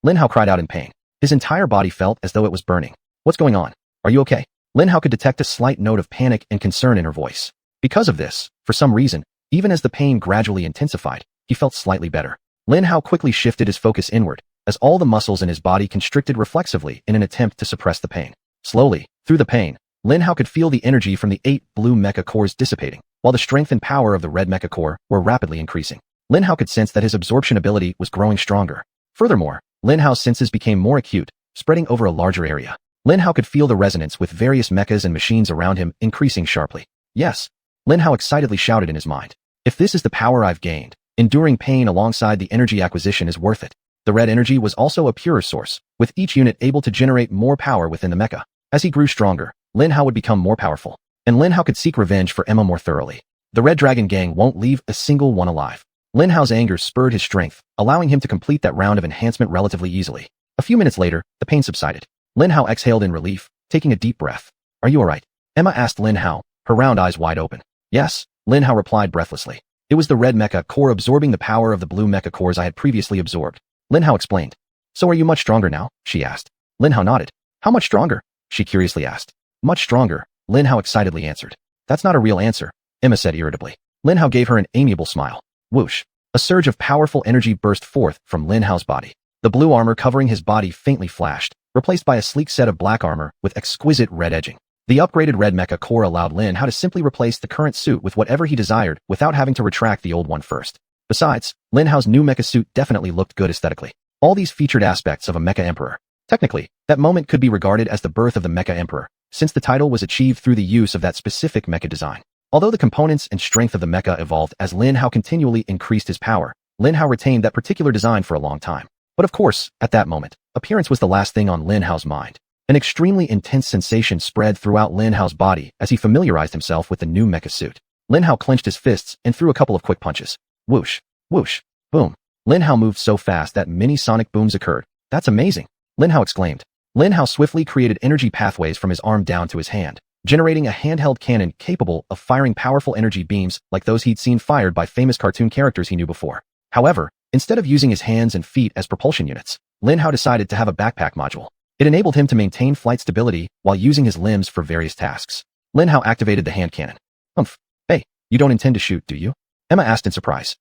Lin Hao cried out in pain. His entire body felt as though it was burning. What's going on? Are you okay? Lin Hao could detect a slight note of panic and concern in her voice. Because of this, for some reason, even as the pain gradually intensified, he felt slightly better. Lin Hao quickly shifted his focus inward, as all the muscles in his body constricted reflexively in an attempt to suppress the pain. Slowly, through the pain, Lin Hao could feel the energy from the 8 blue mecha cores dissipating, while the strength and power of the red mecha core were rapidly increasing. Lin Hao could sense that his absorption ability was growing stronger. Furthermore, Lin Hao's senses became more acute, spreading over a larger area. Lin Hao could feel the resonance with various mechas and machines around him increasing sharply. Yes, Lin Hao excitedly shouted in his mind. If this is the power I've gained, enduring pain alongside the energy acquisition is worth it. The red energy was also a purer source, with each unit able to generate more power within the mecha. As he grew stronger, Lin Hao would become more powerful. and Lin Hao could seek revenge for Emma more thoroughly. The Red Dragon gang won't leave a single one alive. Lin Hao's anger spurred his strength, allowing him to complete that round of enhancement relatively easily. A few minutes later, the pain subsided. Lin Hao exhaled in relief, taking a deep breath. Are you alright? Emma asked Lin Hao, her round eyes wide open. Yes, Lin Hao replied breathlessly. It was the red mecha core absorbing the power of the blue mecha cores I had previously absorbed. Lin Hao explained. So are you much stronger now? She asked. Lin Hao nodded. How much stronger? She curiously asked. Much stronger, Lin Hao excitedly answered. That's not a real answer, Emma said irritably. Lin Hao gave her an amiable smile. Whoosh. A surge of powerful energy burst forth from Lin Hao's body. The blue armor covering his body faintly flashed, replaced by a sleek set of black armor with exquisite red edging. The upgraded red mecha core allowed Lin Hao to simply replace the current suit with whatever he desired without having to retract the old one first. Besides, Lin Hao's new mecha suit definitely looked good aesthetically. All these featured aspects of a mecha emperor. Technically, that moment could be regarded as the birth of the mecha emperor, since the title was achieved through the use of that specific mecha design. Although the components and strength of the mecha evolved as Lin Hao continually increased his power, Lin Hao retained that particular design for a long time. But of course, at that moment, appearance was the last thing on Lin Hao's mind. An extremely intense sensation spread throughout Lin Hao's body as he familiarized himself with the new mecha suit. Lin Hao clenched his fists and threw a couple of quick punches. Whoosh, whoosh, boom. Lin Hao moved so fast that many sonic booms occurred. That's amazing, Lin Hao exclaimed. Lin Hao swiftly created energy pathways from his arm down to his hand, generating a handheld cannon capable of firing powerful energy beams like those he'd seen fired by famous cartoon characters he knew before. However, instead of using his hands and feet as propulsion units, Lin Hao decided to have a backpack module. It enabled him to maintain flight stability while using his limbs for various tasks. Lin Hao activated the hand cannon. Hey, you don't intend to shoot, do you? Emma asked in surprise.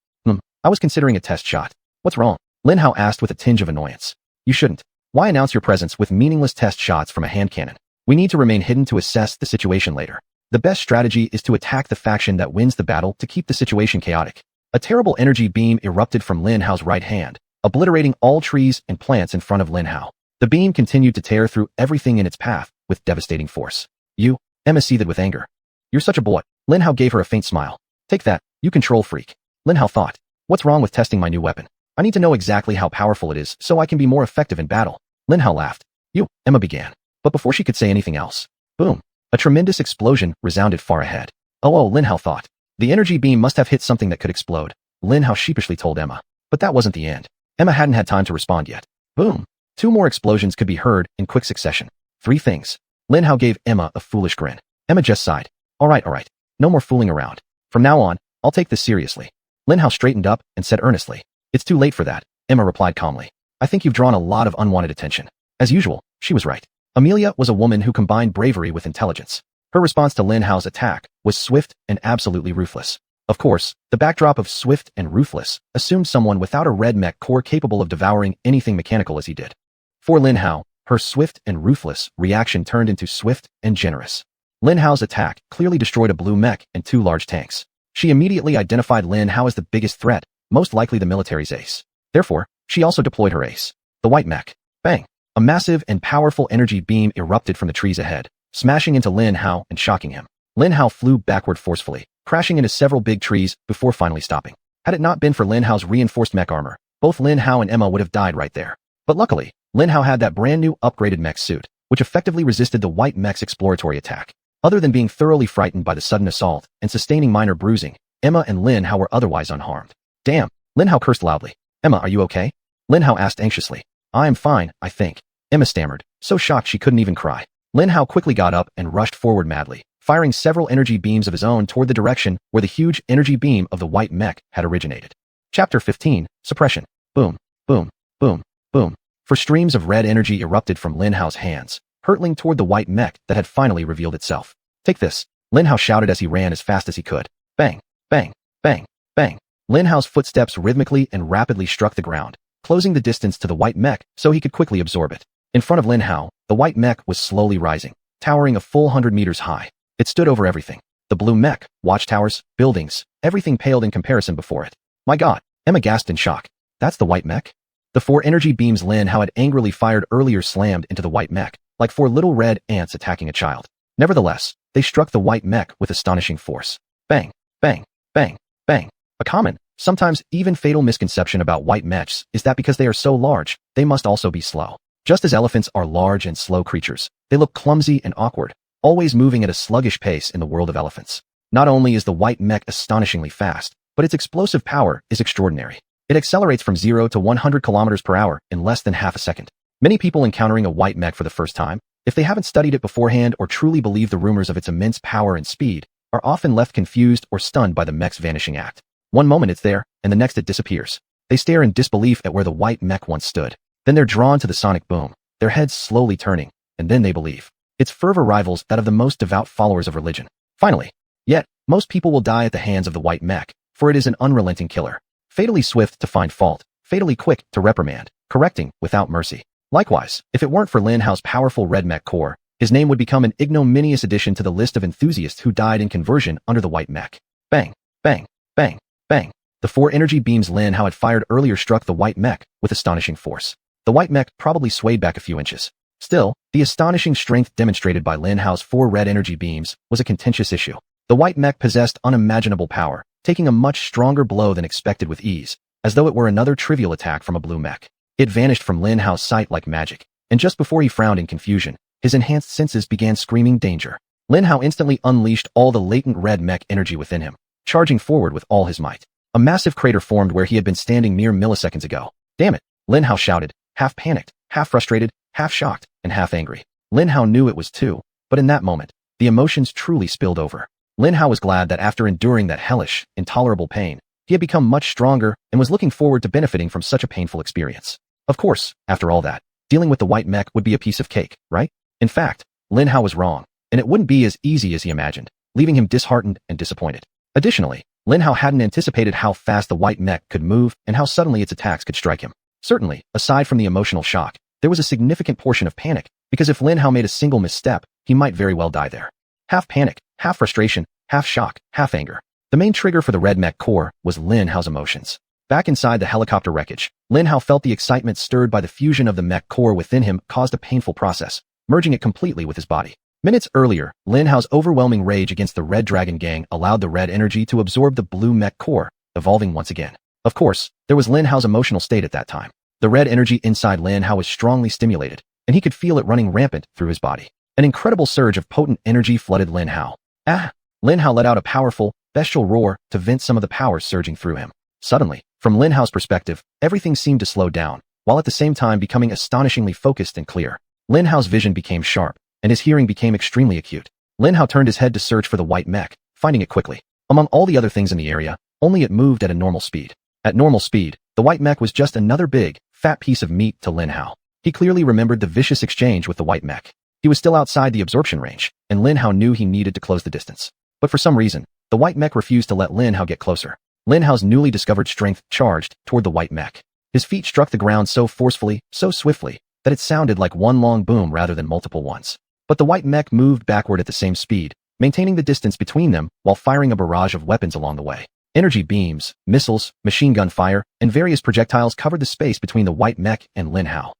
I was considering a test shot. What's wrong? Lin Hao asked with a tinge of annoyance. You shouldn't. Why announce your presence with meaningless test shots from a hand cannon? We need to remain hidden to assess the situation later. The best strategy is to attack the faction that wins the battle to keep the situation chaotic. A terrible energy beam erupted from Lin Hao's right hand, obliterating all trees and plants in front of Lin Hao. The beam continued to tear through everything in its path with devastating force. You, Emma seethed with anger. You're such a boy. Lin Hao gave her a faint smile. Take that, you control freak. Lin Hao thought. What's wrong with testing my new weapon? I need to know exactly how powerful it is so I can be more effective in battle. Lin Hao laughed. You, Emma began. But before she could say anything else, boom, a tremendous explosion resounded far ahead. Oh, Lin Hao thought. The energy beam must have hit something that could explode. Lin Hao sheepishly told Emma. But that wasn't the end. Emma hadn't had time to respond yet. Boom. 2 more explosions could be heard in quick succession. 3 things. Lin Hao gave Emma a foolish grin. Emma just sighed. All right. No more fooling around. From now on, I'll take this seriously. Lin Hao straightened up and said earnestly. It's too late for that, Emma replied calmly. I think you've drawn a lot of unwanted attention. As usual, she was right. Amelia was a woman who combined bravery with intelligence. Her response to Lin Hao's attack was swift and absolutely ruthless. Of course, the backdrop of swift and ruthless assumed someone without a red mech core capable of devouring anything mechanical as he did. For Lin Hao, her swift and ruthless reaction turned into swift and generous. Lin Hao's attack clearly destroyed a blue mech and 2 large tanks. She immediately identified Lin Hao as the biggest threat, most likely the military's ace. Therefore, she also deployed her ace, the white mech. Bang! A massive and powerful energy beam erupted from the trees ahead, smashing into Lin Hao and shocking him. Lin Hao flew backward forcefully, crashing into several big trees before finally stopping. Had it not been for Lin Hao's reinforced mech armor, both Lin Hao and Emma would have died right there. But luckily, Lin Hao had that brand new upgraded mech suit, which effectively resisted the white mech's exploratory attack. Other than being thoroughly frightened by the sudden assault and sustaining minor bruising, Emma and Lin Hao were otherwise unharmed. Damn, Lin Hao cursed loudly. Emma, are you okay? Lin Hao asked anxiously. I am fine, I think. Emma stammered, so shocked she couldn't even cry. Lin Hao quickly got up and rushed forward madly, firing several energy beams of his own toward the direction where the huge energy beam of the white mech had originated. Chapter 15, Suppression. Boom, boom, boom, boom. For streams of red energy erupted from Lin Hao's hands, hurtling toward the white mech that had finally revealed itself. Take this, Lin Hao shouted as he ran as fast as he could. Bang, bang, bang, bang. Lin Hao's footsteps rhythmically and rapidly struck the ground, closing the distance to the white mech so he could quickly absorb it. In front of Lin Hao, the white mech was slowly rising, towering a full 100 meters high. It stood over everything. The blue mech, watchtowers, buildings, everything paled in comparison before it. My God, Emma gasped in shock. That's the white mech? The 4 energy beams Lin Hao had angrily fired earlier slammed into the white mech, like 4 little red ants attacking a child. Nevertheless, they struck the white mech with astonishing force. Bang, bang, bang, bang. A common, sometimes even fatal misconception about white mechs is that because they are so large, they must also be slow. Just as elephants are large and slow creatures, they look clumsy and awkward. always moving at a sluggish pace in the world of elephants. Not only is the white mech astonishingly fast, but its explosive power is extraordinary. It accelerates from 0 to 100 kilometers per hour in less than half a second. Many people encountering a white mech for the first time, if they haven't studied it beforehand or truly believe the rumors of its immense power and speed, are often left confused or stunned by the mech's vanishing act. One moment it's there, and the next it disappears. They stare in disbelief at where the white mech once stood. Then they're drawn to the sonic boom, their heads slowly turning, and then they believe. Its fervor rivals that of the most devout followers of religion. Finally, yet, most people will die at the hands of the white mech, for it is an unrelenting killer. Fatally swift to find fault, fatally quick to reprimand, correcting without mercy. Likewise, if it weren't for Lin Hao's powerful red mech core, his name would become an ignominious addition to the list of enthusiasts who died in conversion under the white mech. Bang, bang, bang, bang. The 4 energy beams Lin Hao had fired earlier struck the white mech with astonishing force. The white mech probably swayed back a few inches. Still, the astonishing strength demonstrated by Lin Hao's 4 red energy beams was a contentious issue. The white mech possessed unimaginable power, taking a much stronger blow than expected with ease, as though it were another trivial attack from a blue mech. It vanished from Lin Hao's sight like magic, and just before he frowned in confusion, his enhanced senses began screaming danger. Lin Hao instantly unleashed all the latent red mech energy within him, charging forward with all his might. A massive crater formed where he had been standing mere milliseconds ago. Damn it, Lin Hao shouted, half panicked, half frustrated, half shocked, and half angry. Lin Hao knew it was too, but in that moment, the emotions truly spilled over. Lin Hao was glad that after enduring that hellish, intolerable pain, he had become much stronger and was looking forward to benefiting from such a painful experience. Of course, after all that, dealing with the white mech would be a piece of cake, right? In fact, Lin Hao was wrong, and it wouldn't be as easy as he imagined, leaving him disheartened and disappointed. Additionally, Lin Hao hadn't anticipated how fast the white mech could move and how suddenly its attacks could strike him. Certainly, aside from the emotional shock, there was a significant portion of panic, because if Lin Hao made a single misstep, he might very well die there. Half panic, half frustration, half shock, half anger. The main trigger for the red mech core was Lin Hao's emotions. Back inside the helicopter wreckage, Lin Hao felt the excitement stirred by the fusion of the mech core within him caused a painful process, merging it completely with his body. Minutes earlier, Lin Hao's overwhelming rage against the Red Dragon Gang allowed the red energy to absorb the blue mech core, evolving once again. Of course, there was Lin Hao's emotional state at that time. The red energy inside Lin Hao was strongly stimulated, and he could feel it running rampant through his body. An incredible surge of potent energy flooded Lin Hao. Lin Hao let out a powerful, bestial roar to vent some of the power surging through him. Suddenly, from Lin Hao's perspective, everything seemed to slow down, while at the same time becoming astonishingly focused and clear. Lin Hao's vision became sharp, and his hearing became extremely acute. Lin Hao turned his head to search for the white mech, finding it quickly. Among all the other things in the area, only it moved at a normal speed. At normal speed, the white mech was just another big, fat piece of meat to Lin Hao. He clearly remembered the vicious exchange with the white mech. He was still outside the absorption range, and Lin Hao knew he needed to close the distance. But for some reason, the white mech refused to let Lin Hao get closer. Lin Hao's newly discovered strength charged toward the white mech. His feet struck the ground so forcefully, so swiftly, that it sounded like one long boom rather than multiple ones. But the white mech moved backward at the same speed, maintaining the distance between them while firing a barrage of weapons along the way. Energy beams, missiles, machine gun fire, and various projectiles covered the space between the white mech and Lin Hao.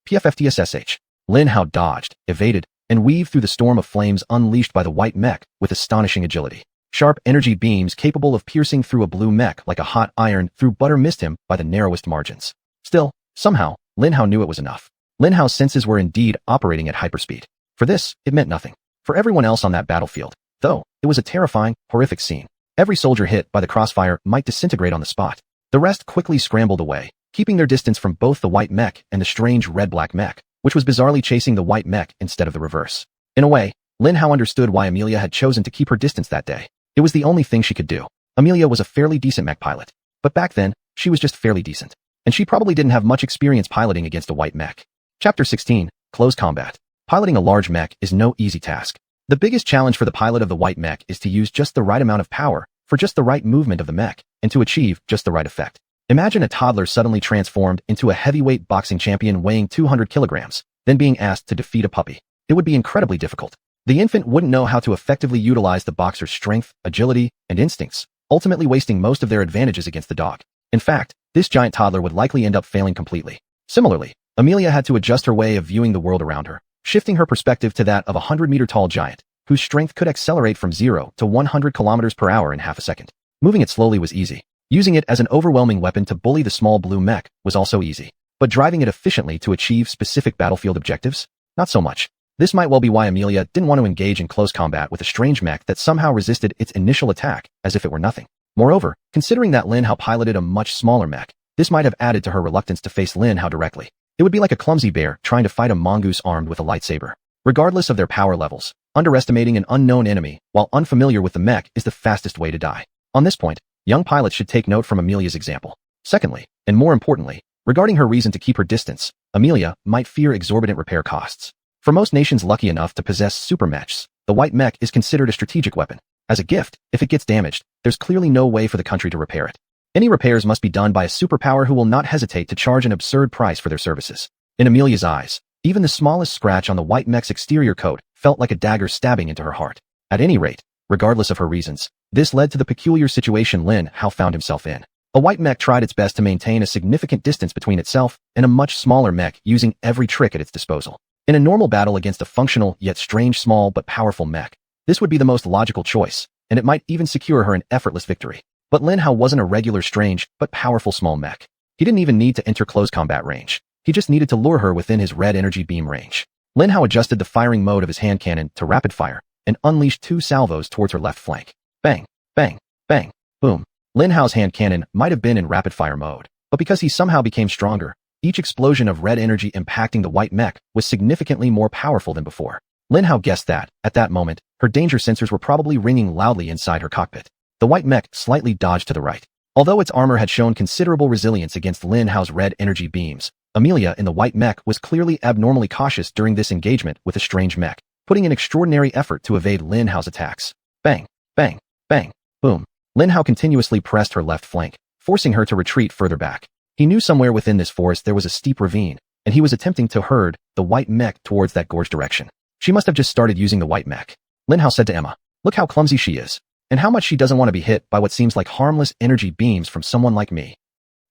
PFFTSSH. Lin Hao dodged, evaded, and weaved through the storm of flames unleashed by the white mech with astonishing agility. Sharp energy beams capable of piercing through a blue mech like a hot iron through butter missed him by the narrowest margins. Still, somehow, Lin Hao knew it was enough. Lin Hao's senses were indeed operating at hyperspeed. For this, it meant nothing. For everyone else on that battlefield, though, it was a terrifying, horrific scene. Every soldier hit by the crossfire might disintegrate on the spot. The rest quickly scrambled away, keeping their distance from both the white mech and the strange red-black mech, which was bizarrely chasing the white mech instead of the reverse. In a way, Lin Hao understood why Amelia had chosen to keep her distance that day. It was the only thing she could do. Amelia was a fairly decent mech pilot. But back then, she was just fairly decent. And she probably didn't have much experience piloting against a white mech. Chapter 16, Close Combat. Piloting a large mech is no easy task. The biggest challenge for the pilot of the white mech is to use just the right amount of power for just the right movement of the mech and to achieve just the right effect. Imagine a toddler suddenly transformed into a heavyweight boxing champion weighing 200 kilograms, then being asked to defeat a puppy. It would be incredibly difficult. The infant wouldn't know how to effectively utilize the boxer's strength, agility, and instincts, ultimately wasting most of their advantages against the dog. In fact, this giant toddler would likely end up failing completely. Similarly, Amelia had to adjust her way of viewing the world around her, shifting her perspective to that of a 100-meter-tall giant, whose strength could accelerate from 0 to 100 kilometers per hour in half a second. Moving it slowly was easy. Using it as an overwhelming weapon to bully the small blue mech was also easy. But driving it efficiently to achieve specific battlefield objectives? Not so much. This might well be why Amelia didn't want to engage in close combat with a strange mech that somehow resisted its initial attack as if it were nothing. Moreover, considering that Lin Hao piloted a much smaller mech, this might have added to her reluctance to face Lin Hao directly. It would be like a clumsy bear trying to fight a mongoose armed with a lightsaber. Regardless of their power levels, underestimating an unknown enemy while unfamiliar with the mech is the fastest way to die. On this point, young pilots should take note from Amelia's example. Secondly, and more importantly, regarding her reason to keep her distance, Amelia might fear exorbitant repair costs. For most nations lucky enough to possess super mechs, the white mech is considered a strategic weapon. As a gift, if it gets damaged, there's clearly no way for the country to repair it. Any repairs must be done by a superpower who will not hesitate to charge an absurd price for their services. In Amelia's eyes, even the smallest scratch on the white mech's exterior coat felt like a dagger stabbing into her heart. At any rate, regardless of her reasons, this led to the peculiar situation Lin Hao found himself in. A white mech tried its best to maintain a significant distance between itself and a much smaller mech using every trick at its disposal. In a normal battle against a functional yet strange small but powerful mech, this would be the most logical choice, and it might even secure her an effortless victory. But Lin Hao wasn't a regular strange but powerful small mech. He didn't even need to enter close combat range. He just needed to lure her within his red energy beam range. Lin Hao adjusted the firing mode of his hand cannon to rapid fire and unleashed 2 salvos towards her left flank. Bang, bang, bang, boom. Lin Hao's hand cannon might have been in rapid fire mode, but because he somehow became stronger, each explosion of red energy impacting the white mech was significantly more powerful than before. Lin Hao guessed that, at that moment, her danger sensors were probably ringing loudly inside her cockpit. The white mech slightly dodged to the right. Although its armor had shown considerable resilience against Lin Hao's red energy beams, Amelia in the white mech was clearly abnormally cautious during this engagement with a strange mech, putting in extraordinary effort to evade Lin Hao's attacks. Bang, bang, bang, boom. Lin Hao continuously pressed her left flank, forcing her to retreat further back. He knew somewhere within this forest there was a steep ravine, and he was attempting to herd the white mech towards that gorge direction. She must have just started using the white mech. Lin Hao said to Emma, "Look how clumsy she is, and how much she doesn't want to be hit by what seems like harmless energy beams from someone like me.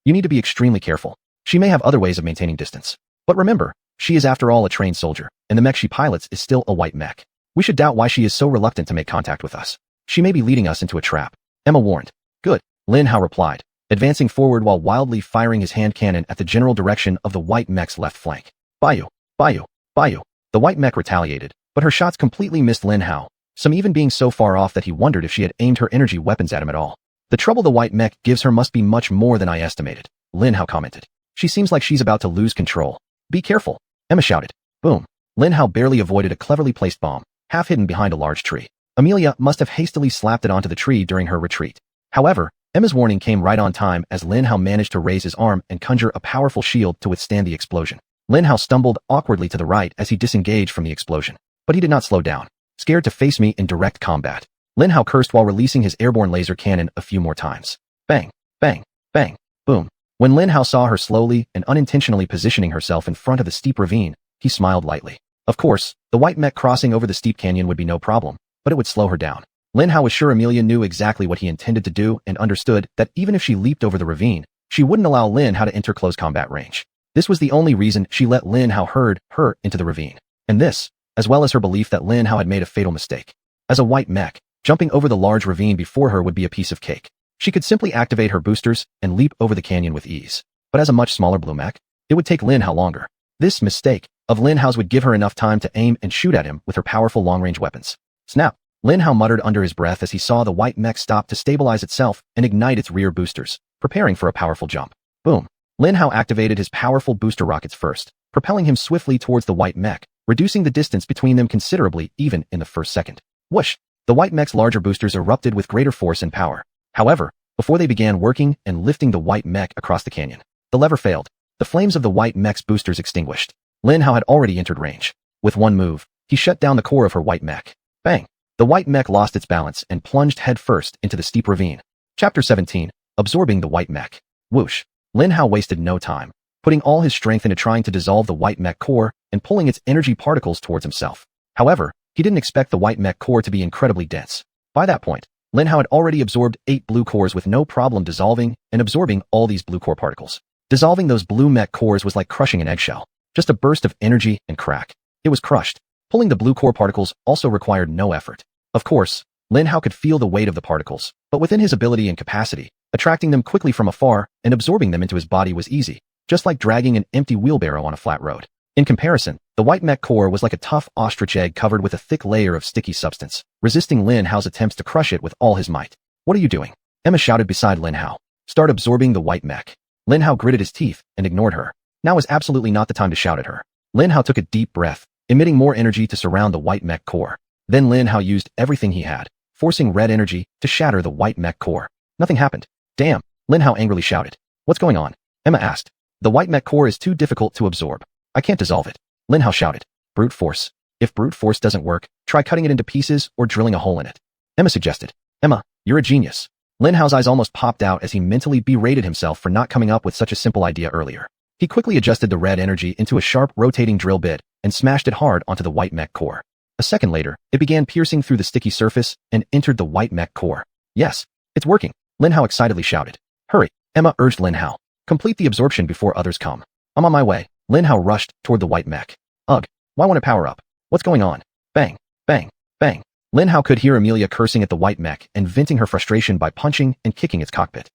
You need to be extremely careful. She may have other ways of maintaining distance. But remember, she is after all a trained soldier, and the mech she pilots is still a white mech. We should doubt why she is so reluctant to make contact with us. She may be leading us into a trap," Emma warned. "Good," Lin Hao replied, advancing forward while wildly firing his hand cannon at the general direction of the white mech's left flank. Bayou, Bayou, Bayou. The white mech retaliated, but her shots completely missed Lin Hao, some even being so far off that he wondered if she had aimed her energy weapons at him at all. "The trouble the white mech gives her must be much more than I estimated," Lin Hao commented. "She seems like she's about to lose control. Be careful," Emma shouted. Boom. Lin Hao barely avoided a cleverly placed bomb, half hidden behind a large tree. Amelia must have hastily slapped it onto the tree during her retreat. However, Emma's warning came right on time as Lin Hao managed to raise his arm and conjure a powerful shield to withstand the explosion. Lin Hao stumbled awkwardly to the right as he disengaged from the explosion. But he did not slow down. Scared to face me in direct combat, Lin Hao cursed while releasing his airborne laser cannon a few more times. Bang, bang, bang, boom. When Lin Hao saw her slowly and unintentionally positioning herself in front of the steep ravine, he smiled lightly. Of course, the white mech crossing over the steep canyon would be no problem, but it would slow her down. Lin Hao was sure Amelia knew exactly what he intended to do and understood that even if she leaped over the ravine, she wouldn't allow Lin Hao to enter close combat range. This was the only reason she let Lin Hao herd her into the ravine. And this, as well as her belief that Lin Hao had made a fatal mistake. As a white mech, jumping over the large ravine before her would be a piece of cake. She could simply activate her boosters and leap over the canyon with ease. But as a much smaller blue mech, it would take Lin Hao longer. This mistake of Lin Hao's would give her enough time to aim and shoot at him with her powerful long-range weapons. Snap! Lin Hao muttered under his breath as he saw the white mech stop to stabilize itself and ignite its rear boosters, preparing for a powerful jump. Boom! Lin Hao activated his powerful booster rockets first, propelling him swiftly towards the white mech, reducing the distance between them considerably even in the first second. Whoosh! The white mech's larger boosters erupted with greater force and power. However, before they began working and lifting the white mech across the canyon, the lever failed. The flames of the white mech's boosters extinguished. Lin Hao had already entered range. With one move, he shut down the core of her white mech. Bang! The white mech lost its balance and plunged headfirst into the steep ravine. Chapter 17, Absorbing the White Mech. Whoosh! Lin Hao wasted no time, putting all his strength into trying to dissolve the white mech core and pulling its energy particles towards himself. However, he didn't expect the white mech core to be incredibly dense. By that point, Lin Hao had already absorbed 8 blue cores with no problem dissolving and absorbing all these blue core particles. Dissolving those blue mech cores was like crushing an eggshell. Just a burst of energy and crack. It was crushed. Pulling the blue core particles also required no effort. Of course, Lin Hao could feel the weight of the particles, but within his ability and capacity, attracting them quickly from afar and absorbing them into his body was easy, just like dragging an empty wheelbarrow on a flat road. In comparison, the white mech core was like a tough ostrich egg covered with a thick layer of sticky substance, resisting Lin Hao's attempts to crush it with all his might. What are you doing? Emma shouted beside Lin Hao. Start absorbing the white mech. Lin Hao gritted his teeth and ignored her. Now was absolutely not the time to shout at her. Lin Hao took a deep breath, emitting more energy to surround the white mech core. Then Lin Hao used everything he had, forcing red energy to shatter the white mech core. Nothing happened. Damn, Lin Hao angrily shouted. What's going on? Emma asked. The white mech core is too difficult to absorb. I can't dissolve it. Lin Hao shouted. Brute force. If brute force doesn't work, try cutting it into pieces or drilling a hole in it. Emma suggested. Emma, you're a genius. Lin Hao's eyes almost popped out as he mentally berated himself for not coming up with such a simple idea earlier. He quickly adjusted the red energy into a sharp rotating drill bit and smashed it hard onto the white mech core. A second later, it began piercing through the sticky surface and entered the white mech core. Yes, it's working, Lin Hao excitedly shouted. Hurry, Emma urged Lin Hao. Complete the absorption before others come. I'm on my way. Lin Hao rushed toward the white mech. Ugh, why won't it power up? What's going on? Bang, bang, bang. Lin Hao could hear Amelia cursing at the white mech and venting her frustration by punching and kicking its cockpit.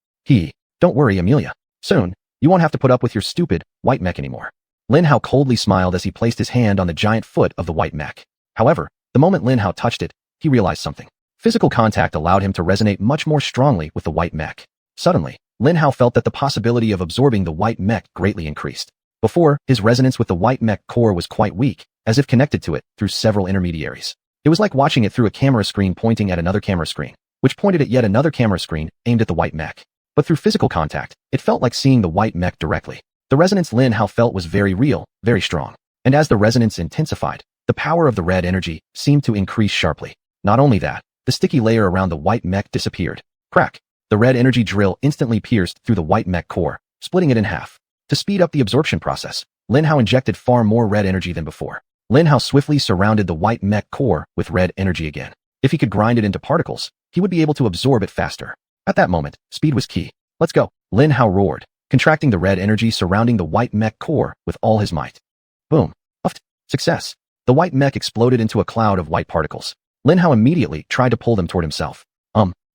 Don't worry, Amelia. Soon, you won't have to put up with your stupid white mech anymore. Lin Hao coldly smiled as he placed his hand on the giant foot of the white mech. However, the moment Lin Hao touched it, he realized something. Physical contact allowed him to resonate much more strongly with the white mech. Suddenly, Lin Hao felt that the possibility of absorbing the white mech greatly increased. Before, his resonance with the white mech core was quite weak, as if connected to it through several intermediaries. It was like watching it through a camera screen pointing at another camera screen, which pointed at yet another camera screen aimed at the white mech. But through physical contact, it felt like seeing the white mech directly. The resonance Lin Hao felt was very real, very strong. And as the resonance intensified, the power of the red energy seemed to increase sharply. Not only that, the sticky layer around the white mech disappeared. Crack! The red energy drill instantly pierced through the white mech core, splitting it in half. To speed up the absorption process, Lin Hao injected far more red energy than before. Lin Hao swiftly surrounded the white mech core with red energy again. If he could grind it into particles, he would be able to absorb it faster. At that moment, speed was key. Let's go, Lin Hao roared, contracting the red energy surrounding the white mech core with all his might. Boom. Uft. Success. The white mech exploded into a cloud of white particles. Lin Hao immediately tried to pull them toward himself.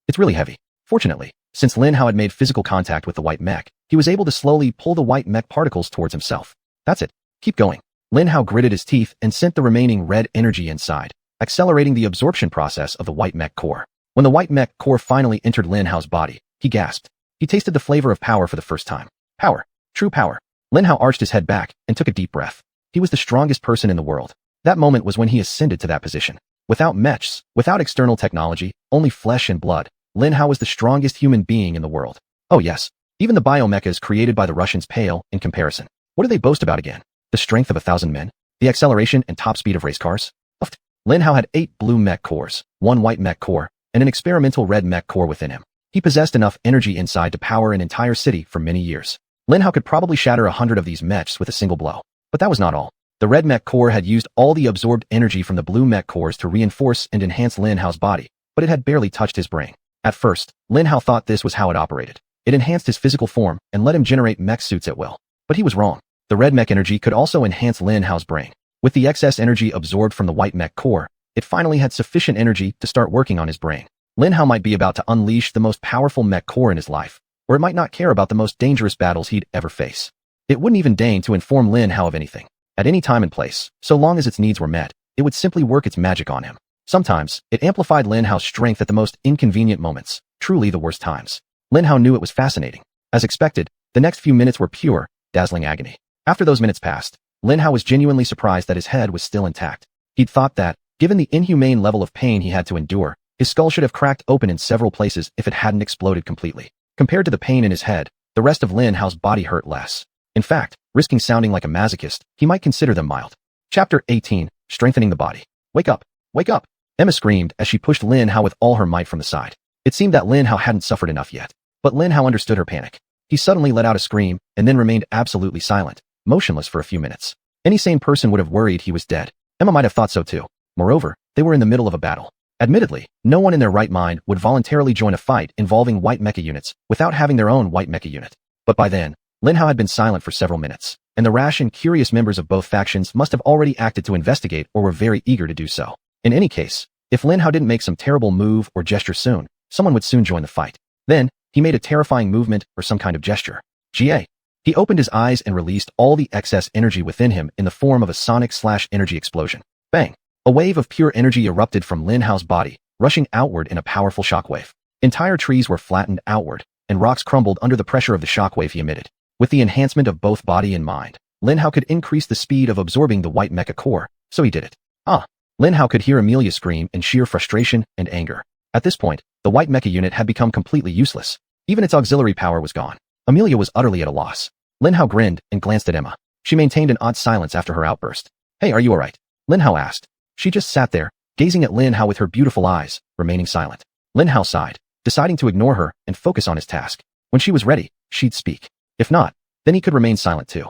It's really heavy. Fortunately, since Lin Hao had made physical contact with the white mech, he was able to slowly pull the white mech particles towards himself. That's it. Keep going. Lin Hao gritted his teeth and sent the remaining red energy inside, accelerating the absorption process of the white mech core. When the white mech core finally entered Lin Hao's body, he gasped. He tasted the flavor of power for the first time. Power. True power. Lin Hao arched his head back and took a deep breath. He was the strongest person in the world. That moment was when he ascended to that position. Without mechs, without external technology, only flesh and blood, Lin Hao was the strongest human being in the world. Oh yes, even the biomechas created by the Russians pale in comparison. What do they boast about again? The strength of 1,000 men? The acceleration and top speed of race cars? Uft. Lin Hao had 8 blue mech cores, 1 white mech core, and an experimental red mech core within him. He possessed enough energy inside to power an entire city for many years. Lin Hao could probably shatter 100 of these mechs with a single blow. But that was not all. The red mech core had used all the absorbed energy from the blue mech cores to reinforce and enhance Lin Hao's body, but it had barely touched his brain. At first, Lin Hao thought this was how it operated. It enhanced his physical form and let him generate mech suits at will. But he was wrong. The red mech energy could also enhance Lin Hao's brain. With the excess energy absorbed from the white mech core, it finally had sufficient energy to start working on his brain. Lin Hao might be about to unleash the most powerful mech core in his life, or it might not care about the most dangerous battles he'd ever face. It wouldn't even deign to inform Lin Hao of anything. At any time and place, so long as its needs were met, it would simply work its magic on him. Sometimes, it amplified Lin Hao's strength at the most inconvenient moments, truly the worst times. Lin Hao knew it was fascinating. As expected, the next few minutes were pure, dazzling agony. After those minutes passed, Lin Hao was genuinely surprised that his head was still intact. He'd thought that, given the inhumane level of pain he had to endure, his skull should have cracked open in several places if it hadn't exploded completely. Compared to the pain in his head, the rest of Lin Hao's body hurt less. In fact, risking sounding like a masochist, he might consider them mild. Chapter 18, Strengthening the Body. Wake up! Wake up! Emma screamed as she pushed Lin Hao with all her might from the side. It seemed that Lin Hao hadn't suffered enough yet. But Lin Hao understood her panic. He suddenly let out a scream and then remained absolutely silent, motionless for a few minutes. Any sane person would have worried he was dead. Emma might have thought so too. Moreover, they were in the middle of a battle. Admittedly, no one in their right mind would voluntarily join a fight involving white mecha units without having their own white mecha unit. But by then, Lin Hao had been silent for several minutes, and the rash and curious members of both factions must have already acted to investigate or were very eager to do so. In any case, if Lin Hao didn't make some terrible move or gesture soon, someone would soon join the fight. Then, he made a terrifying movement or some kind of gesture. Ga. He opened his eyes and released all the excess energy within him in the form of a sonic/energy explosion. Bang! A wave of pure energy erupted from Lin Hao's body, rushing outward in a powerful shockwave. Entire trees were flattened outward, and rocks crumbled under the pressure of the shockwave he emitted. With the enhancement of both body and mind, Lin Hao could increase the speed of absorbing the white mecha core, so he did it. Lin Hao could hear Amelia scream in sheer frustration and anger. At this point, the white mecha unit had become completely useless. Even its auxiliary power was gone. Amelia was utterly at a loss. Lin Hao grinned and glanced at Emma. She maintained an odd silence after her outburst. "Hey, are you alright?" Lin Hao asked. She just sat there, gazing at Lin Hao with her beautiful eyes, remaining silent. Lin Hao sighed, deciding to ignore her and focus on his task. When she was ready, she'd speak. If not, then he could remain silent too.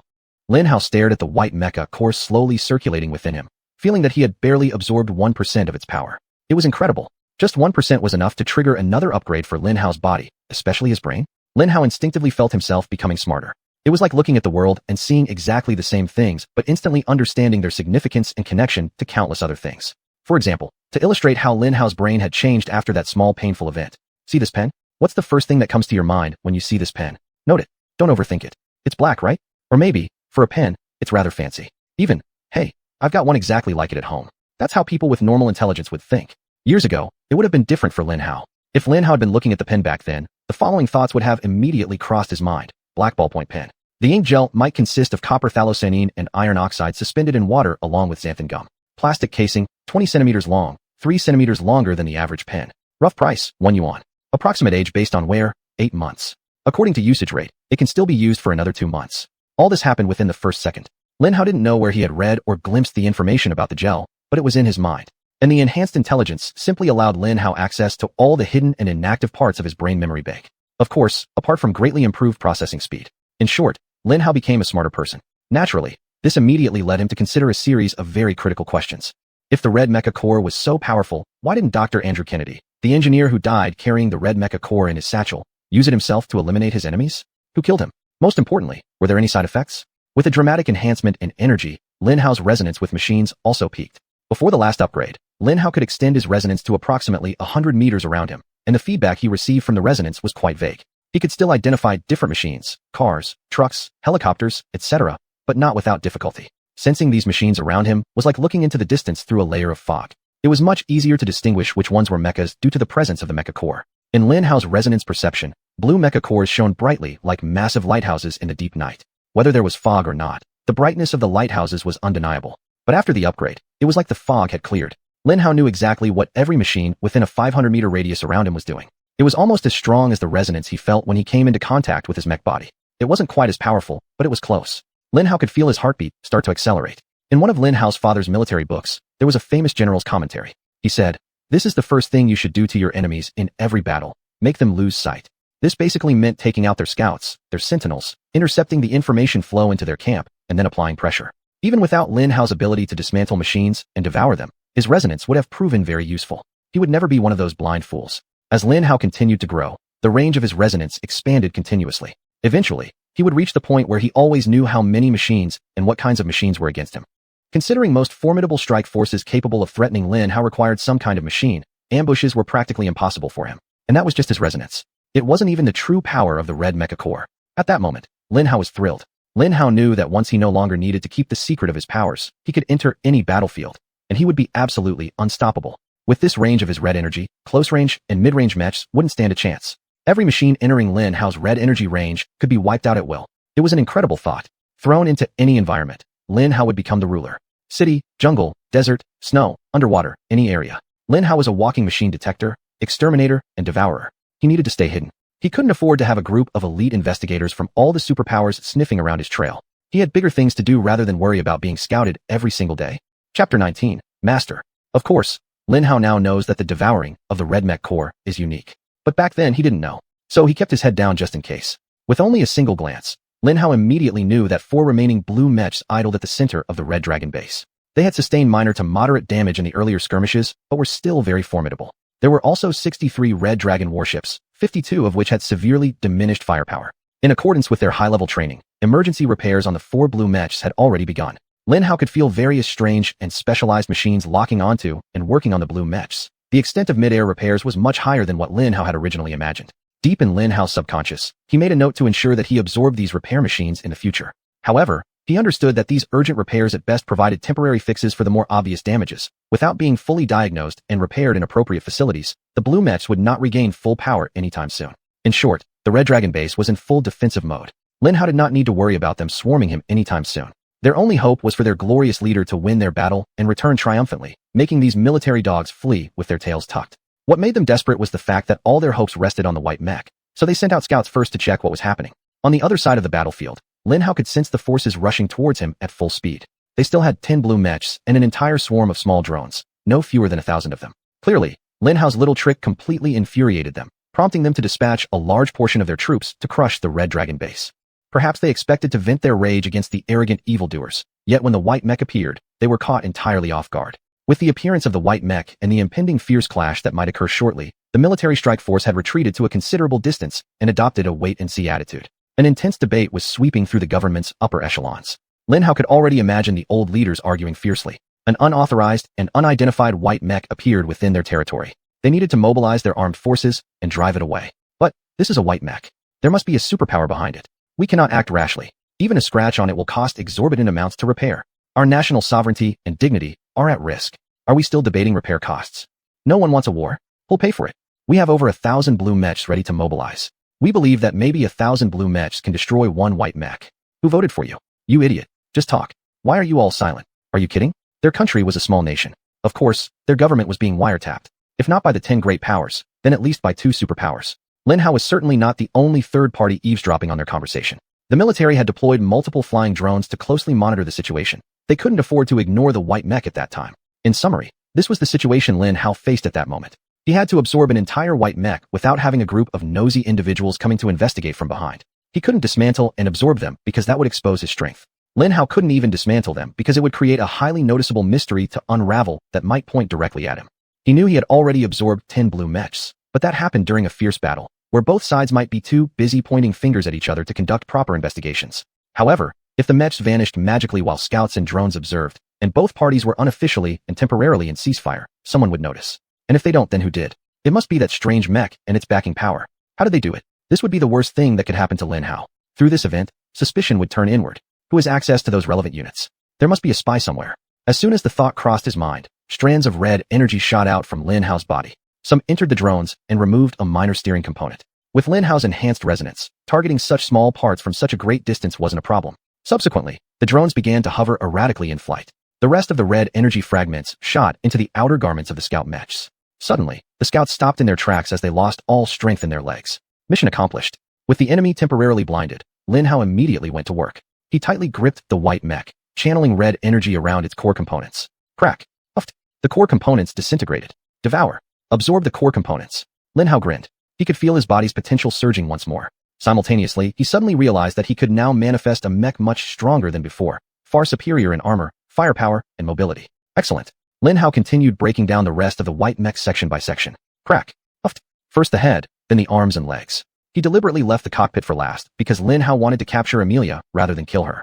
Lin Hao stared at the white mecha core slowly circulating within him, feeling that he had barely absorbed 1% of its power. It was incredible. Just 1% was enough to trigger another upgrade for Lin Hao's body, especially his brain. Lin Hao instinctively felt himself becoming smarter. It was like looking at the world and seeing exactly the same things, but instantly understanding their significance and connection to countless other things. For example, to illustrate how Lin Hao's brain had changed after that small painful event. See this pen? What's the first thing that comes to your mind when you see this pen? Note it. Don't overthink it. It's black, right? Or maybe, for a pen, it's rather fancy. Even, hey, I've got one exactly like it at home. That's how people with normal intelligence would think. Years ago, it would have been different for Lin Hao. If Lin Hao had been looking at the pen back then, the following thoughts would have immediately crossed his mind. Black ballpoint pen. The ink gel might consist of copper phthalocyanine and iron oxide suspended in water along with xanthan gum. Plastic casing, 20 centimeters long, 3 centimeters longer than the average pen. Rough price, Xuanyuan. Approximate age based on wear, 8 months. According to usage rate, it can still be used for another 2 months. All this happened within the first second. Lin Hao didn't know where he had read or glimpsed the information about the gel, but it was in his mind. And the enhanced intelligence simply allowed Lin Hao access to all the hidden and inactive parts of his brain memory bank. Of course, apart from greatly improved processing speed. In short, Lin Hao became a smarter person. Naturally, this immediately led him to consider a series of very critical questions. If the red mecha core was so powerful, why didn't Dr. Andrew Kennedy, the engineer who died carrying the red mecha core in his satchel, use it himself to eliminate his enemies? Who killed him? Most importantly, were there any side effects? With a dramatic enhancement in energy, Lin Hao's resonance with machines also peaked. Before the last upgrade, Lin Hao could extend his resonance to approximately 100 meters around him, and the feedback he received from the resonance was quite vague. He could still identify different machines, cars, trucks, helicopters, etc., but not without difficulty. Sensing these machines around him was like looking into the distance through a layer of fog. It was much easier to distinguish which ones were mechas due to the presence of the mecha core. In Lin Hao's resonance perception, blue mecha cores shone brightly like massive lighthouses in the deep night. Whether there was fog or not, the brightness of the lighthouses was undeniable. But after the upgrade, it was like the fog had cleared. Lin Hao knew exactly what every machine within a 500-meter radius around him was doing. It was almost as strong as the resonance he felt when he came into contact with his mech body. It wasn't quite as powerful, but it was close. Lin Hao could feel his heartbeat start to accelerate. In one of Lin Hao's father's military books, there was a famous general's commentary. He said, "This is the first thing you should do to your enemies in every battle. Make them lose sight." This basically meant taking out their scouts, their sentinels, intercepting the information flow into their camp, and then applying pressure. Even without Lin Hao's ability to dismantle machines and devour them, his resonance would have proven very useful. He would never be one of those blind fools. As Lin Hao continued to grow, the range of his resonance expanded continuously. Eventually, he would reach the point where he always knew how many machines and what kinds of machines were against him. Considering most formidable strike forces capable of threatening Lin Hao required some kind of machine, ambushes were practically impossible for him. And that was just his resonance. It wasn't even the true power of the red mecha core. At that moment, Lin Hao was thrilled. Lin Hao knew that once he no longer needed to keep the secret of his powers, he could enter any battlefield, and he would be absolutely unstoppable. With this range of his red energy, close range and mid-range mechs wouldn't stand a chance. Every machine entering Lin Hao's red energy range could be wiped out at will. It was an incredible thought. Thrown into any environment, Lin Hao would become the ruler. City, jungle, desert, snow, underwater, any area. Lin Hao was a walking machine detector, exterminator, and devourer. He needed to stay hidden. He couldn't afford to have a group of elite investigators from all the superpowers sniffing around his trail. He had bigger things to do rather than worry about being scouted every single day. Chapter 19, Master. Of course, Lin Hao now knows that the devouring of the red mech core is unique. But back then he didn't know. So he kept his head down just in case. With only a single glance, Lin Hao immediately knew that 4 remaining blue mechs idled at the center of the red dragon base. They had sustained minor to moderate damage in the earlier skirmishes, but were still very formidable. There were also 63 red dragon warships, 52 of which had severely diminished firepower. In accordance with their high-level training, emergency repairs on the 4 blue mechs had already begun. Lin Hao could feel various strange and specialized machines locking onto and working on the blue mechs. The extent of mid-air repairs was much higher than what Lin Hao had originally imagined. Deep in Lin Hao's subconscious, he made a note to ensure that he absorbed these repair machines in the future. However, he understood that these urgent repairs at best provided temporary fixes for the more obvious damages. Without being fully diagnosed and repaired in appropriate facilities, the blue mechs would not regain full power anytime soon. In short, the Red Dragon base was in full defensive mode. Lin Hao did not need to worry about them swarming him anytime soon. Their only hope was for their glorious leader to win their battle and return triumphantly, making these military dogs flee with their tails tucked. What made them desperate was the fact that all their hopes rested on the white mech, so they sent out scouts first to check what was happening. On the other side of the battlefield, Lin Hao could sense the forces rushing towards him at full speed. They still had 10 blue mechs and an entire swarm of small drones, no fewer than 1,000 of them. Clearly, Lin Hao's little trick completely infuriated them, prompting them to dispatch a large portion of their troops to crush the Red Dragon base. Perhaps they expected to vent their rage against the arrogant evildoers, yet when the white mech appeared, they were caught entirely off guard. With the appearance of the white mech and the impending fierce clash that might occur shortly, the military strike force had retreated to a considerable distance and adopted a wait-and-see attitude. An intense debate was sweeping through the government's upper echelons. Lin Hao could already imagine the old leaders arguing fiercely. An unauthorized and unidentified white mech appeared within their territory. They needed to mobilize their armed forces and drive it away. But this is a white mech. There must be a superpower behind it. We cannot act rashly. Even a scratch on it will cost exorbitant amounts to repair. Our national sovereignty and dignity are at risk. Are we still debating repair costs? No one wants a war. Who'll pay for it? We have over 1,000 blue mechs ready to mobilize. We believe that maybe 1,000 blue mechs can destroy one white mech. Who voted for you? You idiot. Just talk. Why are you all silent? Are you kidding? Their country was a small nation. Of course, their government was being wiretapped. If not by the 10 great powers, then at least by 2 superpowers. Lin Hao was certainly not the only third-party eavesdropping on their conversation. The military had deployed multiple flying drones to closely monitor the situation. They couldn't afford to ignore the white mech at that time. In summary, this was the situation Lin Hao faced at that moment. He had to absorb an entire white mech without having a group of nosy individuals coming to investigate from behind. He couldn't dismantle and absorb them because that would expose his strength. Lin Hao couldn't even dismantle them because it would create a highly noticeable mystery to unravel that might point directly at him. He knew he had already absorbed 10 blue mechs, but that happened during a fierce battle, where both sides might be too busy pointing fingers at each other to conduct proper investigations. However, if the mechs vanished magically while scouts and drones observed, and both parties were unofficially and temporarily in ceasefire, someone would notice. And if they don't, then who did? It must be that strange mech and its backing power. How did they do it? This would be the worst thing that could happen to Lin Hao. Through this event, suspicion would turn inward. Who has access to those relevant units? There must be a spy somewhere. As soon as the thought crossed his mind, strands of red energy shot out from Lin Hao's body. Some entered the drones and removed a minor steering component. With Lin Hao's enhanced resonance, targeting such small parts from such a great distance wasn't a problem. Subsequently, the drones began to hover erratically in flight. The rest of the red energy fragments shot into the outer garments of the scout mechs. Suddenly, the scouts stopped in their tracks as they lost all strength in their legs. Mission accomplished. With the enemy temporarily blinded, Lin Hao immediately went to work. He tightly gripped the white mech, channeling red energy around its core components. Crack. Puffed. The core components disintegrated. Devour. Absorb the core components. Lin Hao grinned. He could feel his body's potential surging once more. Simultaneously, he suddenly realized that he could now manifest a mech much stronger than before, far superior in armor, firepower, and mobility. Excellent. Lin Hao continued breaking down the rest of the white mech section by section. Crack. Puffed. First the head, then the arms and legs. He deliberately left the cockpit for last because Lin Hao wanted to capture Amelia rather than kill her.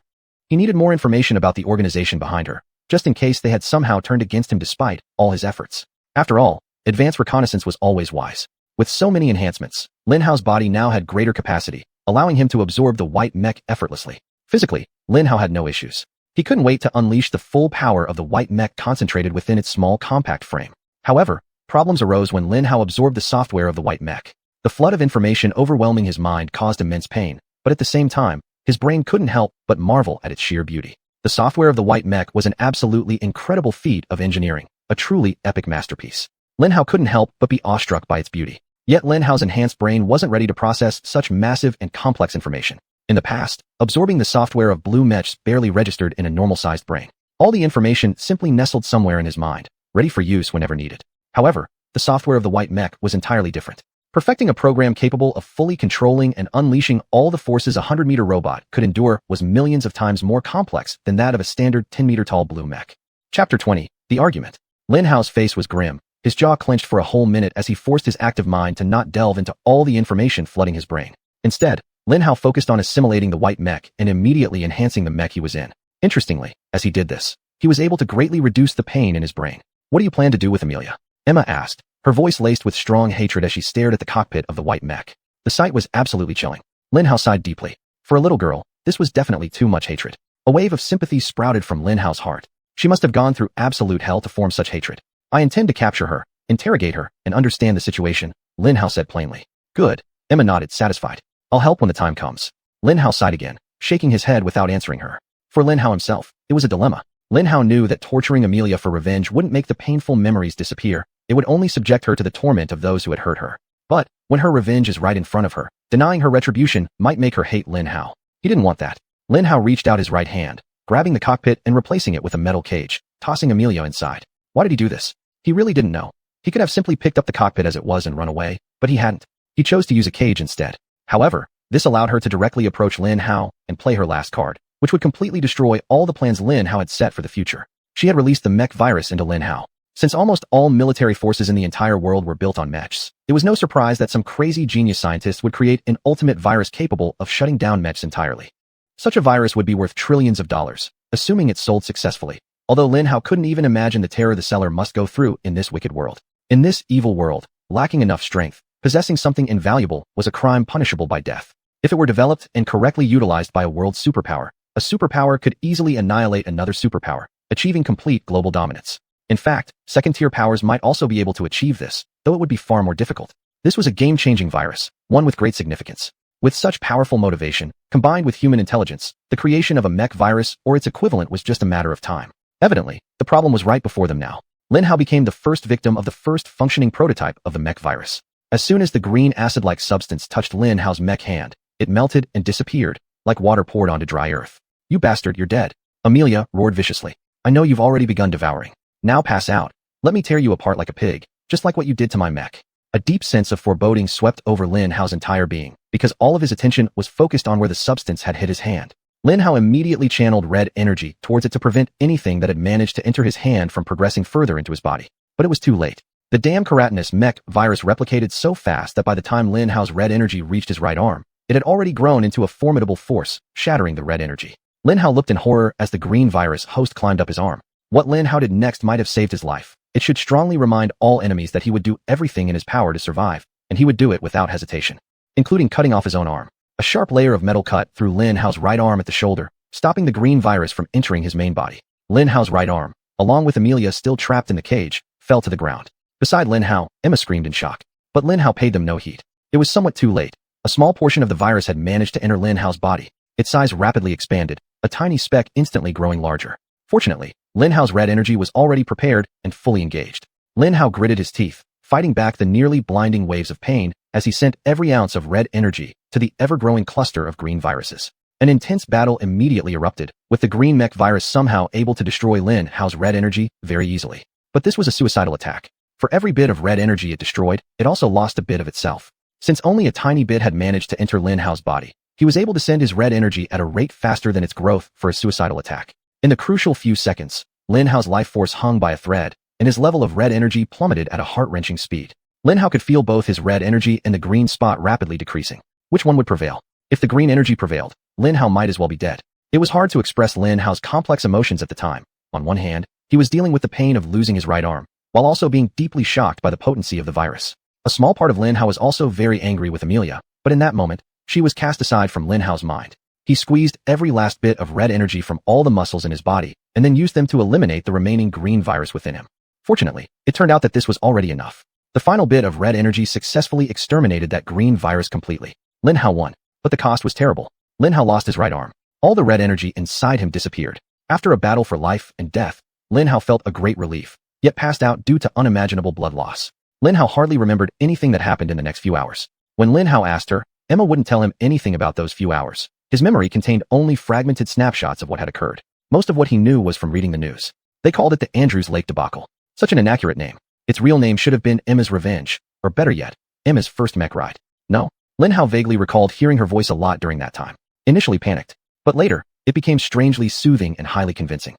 He needed more information about the organization behind her, just in case they had somehow turned against him despite all his efforts. After all, advanced reconnaissance was always wise. With so many enhancements, Lin Hao's body now had greater capacity, allowing him to absorb the white mech effortlessly. Physically, Lin Hao had no issues. He couldn't wait to unleash the full power of the white mech concentrated within its small compact frame. However, problems arose when Lin Hao absorbed the software of the white mech. The flood of information overwhelming his mind caused immense pain, but at the same time, his brain couldn't help but marvel at its sheer beauty. The software of the white mech was an absolutely incredible feat of engineering, a truly epic masterpiece. Lin Hao couldn't help but be awestruck by its beauty. Yet Lin Hao's enhanced brain wasn't ready to process such massive and complex information. In the past, absorbing the software of blue mechs barely registered in a normal-sized brain. All the information simply nestled somewhere in his mind, ready for use whenever needed. However, the software of the white mech was entirely different. Perfecting a program capable of fully controlling and unleashing all the forces a 100-meter robot could endure was millions of times more complex than that of a standard 10-meter-tall blue mech. Chapter 20. The Argument. Lin Hao's face was grim, his jaw clenched for a whole minute as he forced his active mind to not delve into all the information flooding his brain. Instead, Lin Hao focused on assimilating the white mech and immediately enhancing the mech he was in. Interestingly, as he did this, he was able to greatly reduce the pain in his brain. What do you plan to do with Amelia? Emma asked, her voice laced with strong hatred as she stared at the cockpit of the white mech. The sight was absolutely chilling. Lin Hao sighed deeply. For a little girl, this was definitely too much hatred. A wave of sympathy sprouted from Lin Hao's heart. She must have gone through absolute hell to form such hatred. I intend to capture her, interrogate her, and understand the situation, Lin Hao said plainly. Good. Emma nodded, satisfied. I'll help when the time comes. Lin Hao sighed again, shaking his head without answering her. For Lin Hao himself, it was a dilemma. Lin Hao knew that torturing Amelia for revenge wouldn't make the painful memories disappear. It would only subject her to the torment of those who had hurt her. But, when her revenge is right in front of her, denying her retribution might make her hate Lin Hao. He didn't want that. Lin Hao reached out his right hand, grabbing the cockpit and replacing it with a metal cage, tossing Amelia inside. Why did he do this? He really didn't know. He could have simply picked up the cockpit as it was and run away, but he hadn't. He chose to use a cage instead. However, this allowed her to directly approach Lin Hao and play her last card, which would completely destroy all the plans Lin Hao had set for the future. She had released the mech virus into Lin Hao. Since almost all military forces in the entire world were built on mechs, it was no surprise that some crazy genius scientists would create an ultimate virus capable of shutting down mechs entirely. Such a virus would be worth trillions of dollars, assuming it sold successfully, although Lin Hao couldn't even imagine the terror the seller must go through in this wicked world. In this evil world, lacking enough strength, possessing something invaluable was a crime punishable by death. If it were developed and correctly utilized by a world superpower, a superpower could easily annihilate another superpower, achieving complete global dominance. In fact, second-tier powers might also be able to achieve this, though it would be far more difficult. This was a game-changing virus, one with great significance. With such powerful motivation, combined with human intelligence, the creation of a mech virus or its equivalent was just a matter of time. Evidently, the problem was right before them now. Lin Hao became the first victim of the first functioning prototype of the mech virus. As soon as the green acid-like substance touched Lin Hao's mech hand, it melted and disappeared, like water poured onto dry earth. You bastard, you're dead. Amelia roared viciously. I know you've already begun devouring. Now pass out. Let me tear you apart like a pig, just like what you did to my mech. A deep sense of foreboding swept over Lin Hao's entire being, because all of his attention was focused on where the substance had hit his hand. Lin Hao immediately channeled red energy towards it to prevent anything that had managed to enter his hand from progressing further into his body. But it was too late. The damn keratinous mech virus replicated so fast that by the time Lin Hao's red energy reached his right arm, it had already grown into a formidable force, shattering the red energy. Lin Hao looked in horror as the green virus host climbed up his arm. What Lin Hao did next might have saved his life. It should strongly remind all enemies that he would do everything in his power to survive, and he would do it without hesitation, including cutting off his own arm. A sharp layer of metal cut through Lin Hao's right arm at the shoulder, stopping the green virus from entering his main body. Lin Hao's right arm, along with Amelia still trapped in the cage, fell to the ground. Beside Lin Hao, Emma screamed in shock. But Lin Hao paid them no heed. It was somewhat too late. A small portion of the virus had managed to enter Lin Hao's body. Its size rapidly expanded, a tiny speck instantly growing larger. Fortunately, Lin Hao's red energy was already prepared and fully engaged. Lin Hao gritted his teeth, fighting back the nearly blinding waves of pain as he sent every ounce of red energy to the ever-growing cluster of green viruses. An intense battle immediately erupted, with the green mech virus somehow able to destroy Lin Hao's red energy very easily. But this was a suicidal attack. For every bit of red energy it destroyed, it also lost a bit of itself. Since only a tiny bit had managed to enter Lin Hao's body, he was able to send his red energy at a rate faster than its growth for a suicidal attack. In the crucial few seconds, Lin Hao's life force hung by a thread, and his level of red energy plummeted at a heart-wrenching speed. Lin Hao could feel both his red energy and the green spot rapidly decreasing. Which one would prevail? If the green energy prevailed, Lin Hao might as well be dead. It was hard to express Lin Hao's complex emotions at the time. On one hand, he was dealing with the pain of losing his right arm, while also being deeply shocked by the potency of the virus. A small part of Lin Hao was also very angry with Amelia, but in that moment, she was cast aside from Lin Hao's mind. He squeezed every last bit of red energy from all the muscles in his body, and then used them to eliminate the remaining green virus within him. Fortunately, it turned out that this was already enough. The final bit of red energy successfully exterminated that green virus completely. Lin Hao won, but the cost was terrible. Lin Hao lost his right arm. All the red energy inside him disappeared. After a battle for life and death, Lin Hao felt a great relief, yet passed out due to unimaginable blood loss. Lin Hao hardly remembered anything that happened in the next few hours. When Lin Hao asked her, Emma wouldn't tell him anything about those few hours. His memory contained only fragmented snapshots of what had occurred. Most of what he knew was from reading the news. They called it the Andrews Lake debacle. Such an inaccurate name. Its real name should have been Emma's Revenge, or better yet, Emma's first mech ride. No, Lin Hao vaguely recalled hearing her voice a lot during that time. Initially panicked, but later, it became strangely soothing and highly convincing.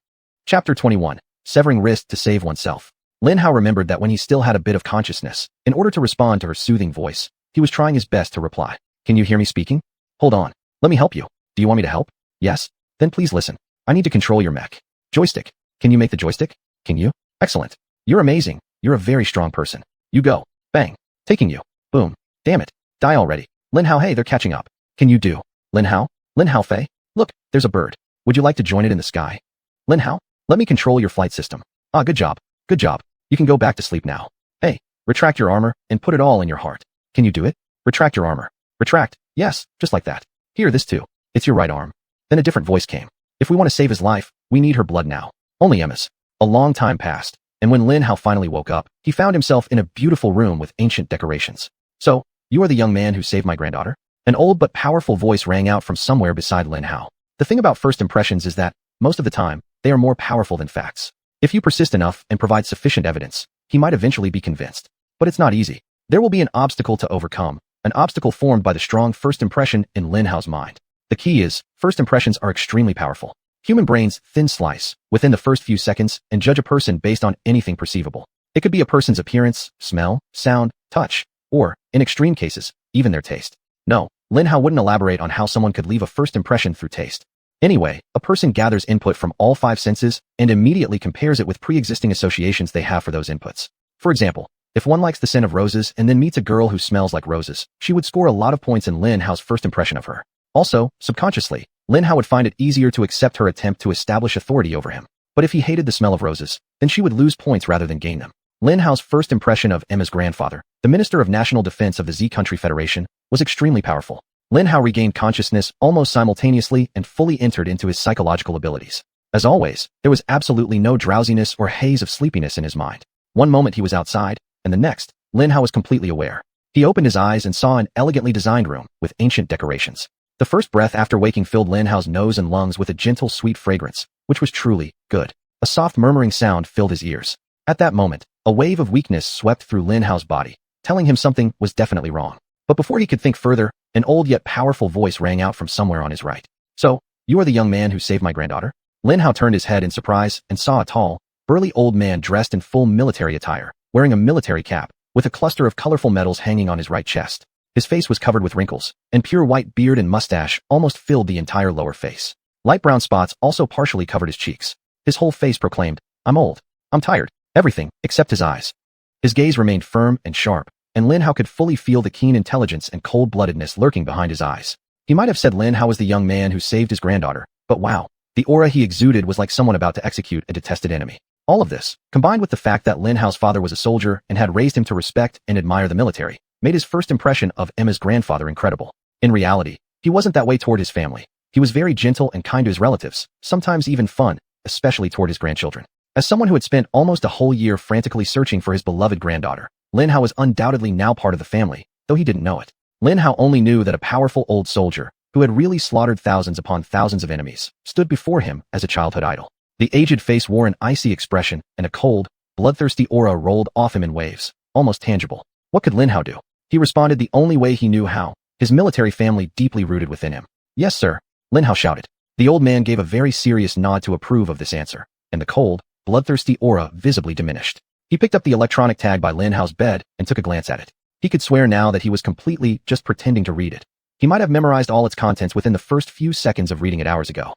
Chapter 21. Severing wrist to save oneself. Lin Hao remembered that when he still had a bit of consciousness, in order to respond to her soothing voice, he was trying his best to reply. Can you hear me speaking? Hold on. Let me help you. Do you want me to help? Yes? Then please listen. I need to control your mech. Joystick. Can you make the joystick? Can you? Excellent. You're amazing. You're a very strong person. You go. Bang. Taking you. Boom. Damn it. Die already. Lin Hao, hey, they're catching up. Can you do? Lin Hao? Lin Hao Fei? Look, there's a bird. Would you like to join it in the sky? Lin Hao? Let me control your flight system. Ah, good job. Good job. You can go back to sleep now. Hey, retract your armor and put it all in your heart. Can you do it? Retract your armor. Retract. Yes, just like that. Here, this too. It's your right arm. Then a different voice came. If we want to save his life, we need her blood now. Only Emma's. A long time passed, and when Lin Hao finally woke up, he found himself in a beautiful room with ancient decorations. So, you are the young man who saved my granddaughter? An old but powerful voice rang out from somewhere beside Lin Hao. The thing about first impressions is that, most of the time, they are more powerful than facts. If you persist enough and provide sufficient evidence, he might eventually be convinced. But it's not easy. There will be an obstacle to overcome, an obstacle formed by the strong first impression in Lin Hao's mind. The key is, first impressions are extremely powerful. Human brains thin slice, within the first few seconds, and judge a person based on anything perceivable. It could be a person's appearance, smell, sound, touch, or, in extreme cases, even their taste. No, Lin Hao wouldn't elaborate on how someone could leave a first impression through taste. Anyway, a person gathers input from all 5 senses and immediately compares it with pre-existing associations they have for those inputs. For example, if one likes the scent of roses and then meets a girl who smells like roses, she would score a lot of points in Lin Hao's first impression of her. Also, subconsciously, Lin Hao would find it easier to accept her attempt to establish authority over him. But if he hated the smell of roses, then she would lose points rather than gain them. Lin Hao's first impression of Emma's grandfather, the Minister of National Defense of the Z Country Federation, was extremely powerful. Lin Hao regained consciousness almost simultaneously and fully entered into his psychological abilities. As always, there was absolutely no drowsiness or haze of sleepiness in his mind. One moment he was outside, and the next, Lin Hao was completely aware. He opened his eyes and saw an elegantly designed room with ancient decorations. The first breath after waking filled Lin Hao's nose and lungs with a gentle, sweet fragrance, which was truly good. A soft murmuring sound filled his ears. At that moment, a wave of weakness swept through Lin Hao's body, telling him something was definitely wrong. But before he could think further, an old yet powerful voice rang out from somewhere on his right. So, you are the young man who saved my granddaughter? Lin Hao turned his head in surprise and saw a tall, burly old man dressed in full military attire, wearing a military cap, with a cluster of colorful medals hanging on his right chest. His face was covered with wrinkles, and pure white beard and mustache almost filled the entire lower face. Light brown spots also partially covered his cheeks. His whole face proclaimed, I'm old. I'm tired. Everything, except his eyes. His gaze remained firm and sharp, and Lin Hao could fully feel the keen intelligence and cold-bloodedness lurking behind his eyes. He might have said Lin Hao was the young man who saved his granddaughter, but wow, the aura he exuded was like someone about to execute a detested enemy. All of this, combined with the fact that Lin Hao's father was a soldier and had raised him to respect and admire the military, made his first impression of Emma's grandfather incredible. In reality, he wasn't that way toward his family. He was very gentle and kind to his relatives, sometimes even fun, especially toward his grandchildren. As someone who had spent almost a whole year frantically searching for his beloved granddaughter, Lin Hao was undoubtedly now part of the family, though he didn't know it. Lin Hao only knew that a powerful old soldier, who had really slaughtered thousands upon thousands of enemies, stood before him as a childhood idol. The aged face wore an icy expression, and a cold, bloodthirsty aura rolled off him in waves, almost tangible. What could Lin Hao do? He responded the only way he knew how, his military family deeply rooted within him. Yes, sir, Lin Hao shouted. The old man gave a very serious nod to approve of this answer, and the cold, bloodthirsty aura visibly diminished. He picked up the electronic tag by Lin Hao's bed and took a glance at it. He could swear now that he was completely just pretending to read it. He might have memorized all its contents within the first few seconds of reading it hours ago.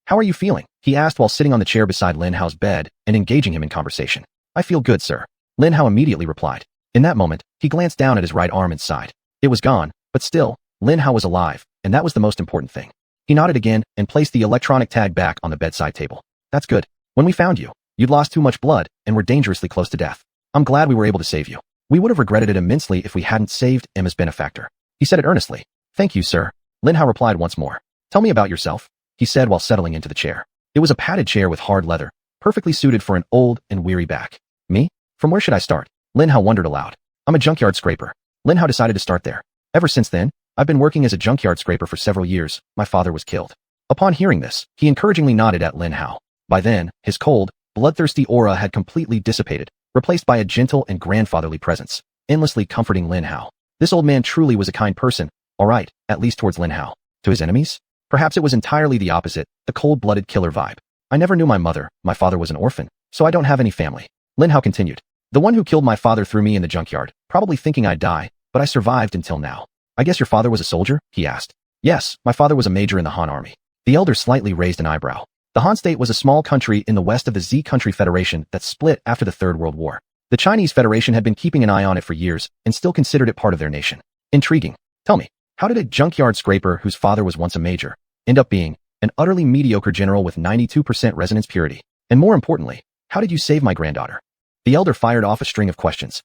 How are you feeling? He asked while sitting on the chair beside Lin Hao's bed and engaging him in conversation. I feel good, sir. Lin Hao immediately replied. In that moment, he glanced down at his right arm and sighed. It was gone, but still, Lin Hao was alive, and that was the most important thing. He nodded again and placed the electronic tag back on the bedside table. That's good. When we found you, you'd lost too much blood and were dangerously close to death. I'm glad we were able to save you. We would have regretted it immensely if we hadn't saved Emma's benefactor. He said it earnestly. Thank you, sir. Lin Hao replied once more. Tell me about yourself, he said while settling into the chair. It was a padded chair with hard leather, perfectly suited for an old and weary back. Me? From where should I start? Lin Hao wondered aloud. I'm a junkyard scraper. Lin Hao decided to start there. Ever since then, I've been working as a junkyard scraper for several years. My father was killed. Upon hearing this, he encouragingly nodded at Lin Hao. By then, his cold, bloodthirsty aura had completely dissipated, replaced by a gentle and grandfatherly presence, endlessly comforting Lin Hao. This old man truly was a kind person, all right, at least towards Lin Hao. To his enemies? Perhaps it was entirely the opposite, the cold-blooded killer vibe. I never knew my mother, my father was an orphan, so I don't have any family. Lin Hao continued. The one who killed my father threw me in the junkyard, probably thinking I'd die, but I survived until now. I guess your father was a soldier? He asked. Yes, my father was a major in the Han army. The elder slightly raised an eyebrow. The Han state was a small country in the west of the Z Country Federation that split after the Third World War. The Chinese Federation had been keeping an eye on it for years and still considered it part of their nation. Intriguing. Tell me, How did a junkyard scraper whose father was once a major end up being an utterly mediocre general with 92% resonance purity? And more importantly, how did you save my granddaughter? The elder fired off a string of questions.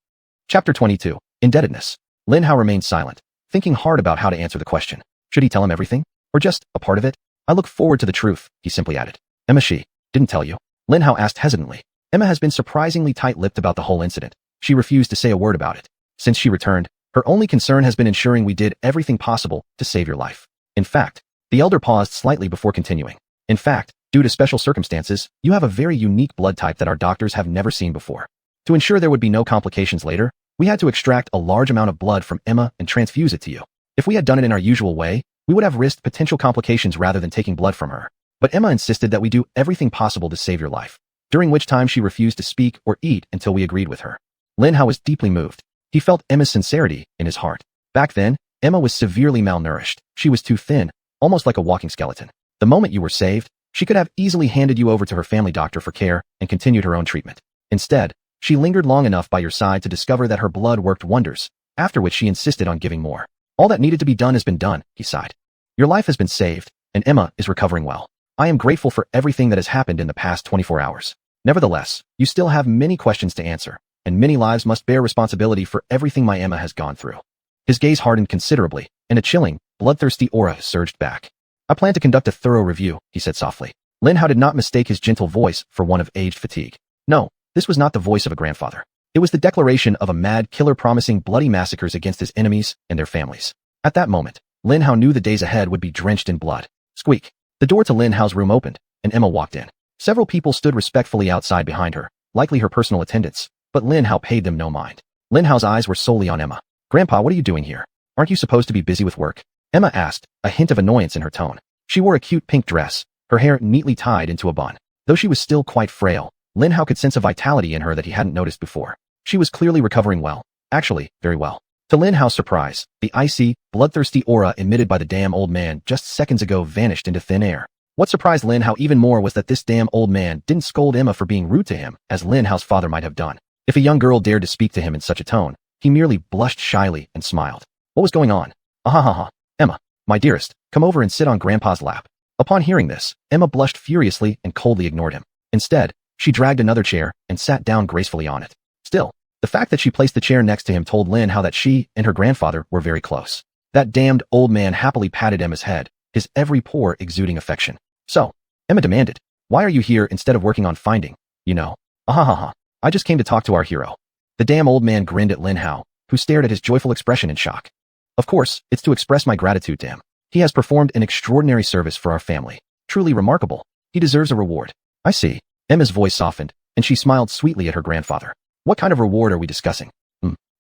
Chapter 22. Indebtedness. Lin Hao remained silent, thinking hard about how to answer the question. Should he tell him everything? Or just a part of it? I look forward to the truth, he simply added. Emma, she didn't tell you? Lin Hao asked hesitantly. Emma has been surprisingly tight-lipped about the whole incident. She refused to say a word about it. Since she returned, her only concern has been ensuring we did everything possible to save your life. In fact, the elder paused slightly before continuing. In fact, due to special circumstances, you have a very unique blood type that our doctors have never seen before. To ensure there would be no complications later, we had to extract a large amount of blood from Emma and transfuse it to you. If we had done it in our usual way, we would have risked potential complications rather than taking blood from her. But Emma insisted that we do everything possible to save your life, during which time she refused to speak or eat until we agreed with her. Lin Hao was deeply moved. He felt Emma's sincerity in his heart. Back then, Emma was severely malnourished. She was too thin, almost like a walking skeleton. The moment you were saved, she could have easily handed you over to her family doctor for care and continued her own treatment. Instead, she lingered long enough by your side to discover that her blood worked wonders, after which she insisted on giving more. All that needed to be done has been done, he sighed. Your life has been saved, and Emma is recovering well. I am grateful for everything that has happened in the past 24 hours. Nevertheless, you still have many questions to answer, and many lives must bear responsibility for everything my Emma has gone through. His gaze hardened considerably, and a chilling, bloodthirsty aura surged back. I plan to conduct a thorough review, he said softly. Lin Hao did not mistake his gentle voice for one of aged fatigue. No, this was not the voice of a grandfather. It was the declaration of a mad killer promising bloody massacres against his enemies and their families. At that moment, Lin Hao knew the days ahead would be drenched in blood. Squeak. The door to Lin Hao's room opened, and Emma walked in. Several people stood respectfully outside behind her, likely her personal attendants, but Lin Hao paid them no mind. Lin Hao's eyes were solely on Emma. Grandpa, what are you doing here? Aren't you supposed to be busy with work? Emma asked, a hint of annoyance in her tone. She wore a cute pink dress, her hair neatly tied into a bun. Though she was still quite frail, Lin Hao could sense a vitality in her that he hadn't noticed before. She was clearly recovering well. Actually, very well. To Lin Hao's surprise, the icy, bloodthirsty aura emitted by the damn old man just seconds ago vanished into thin air. What surprised Lin Hao even more was that this damn old man didn't scold Emma for being rude to him, as Lin Hao's father might have done. If a young girl dared to speak to him in such a tone, he merely blushed shyly and smiled. What was going on? Ahahaha. Emma, my dearest, come over and sit on Grandpa's lap. Upon hearing this, Emma blushed furiously and coldly ignored him. Instead, she dragged another chair and sat down gracefully on it. Still, the fact that she placed the chair next to him told Lin Hao that she and her grandfather were very close. That damned old man happily patted Emma's head, his every pore exuding affection. So, Emma demanded, why are you here instead of working on finding, you know? Ahahaha. I just came to talk to our hero. The damn old man grinned at Lin Hao, who stared at his joyful expression in shock. Of course, it's to express my gratitude to him. He has performed an extraordinary service for our family. Truly remarkable. He deserves a reward. I see. Emma's voice softened, and she smiled sweetly at her grandfather. What kind of reward are we discussing?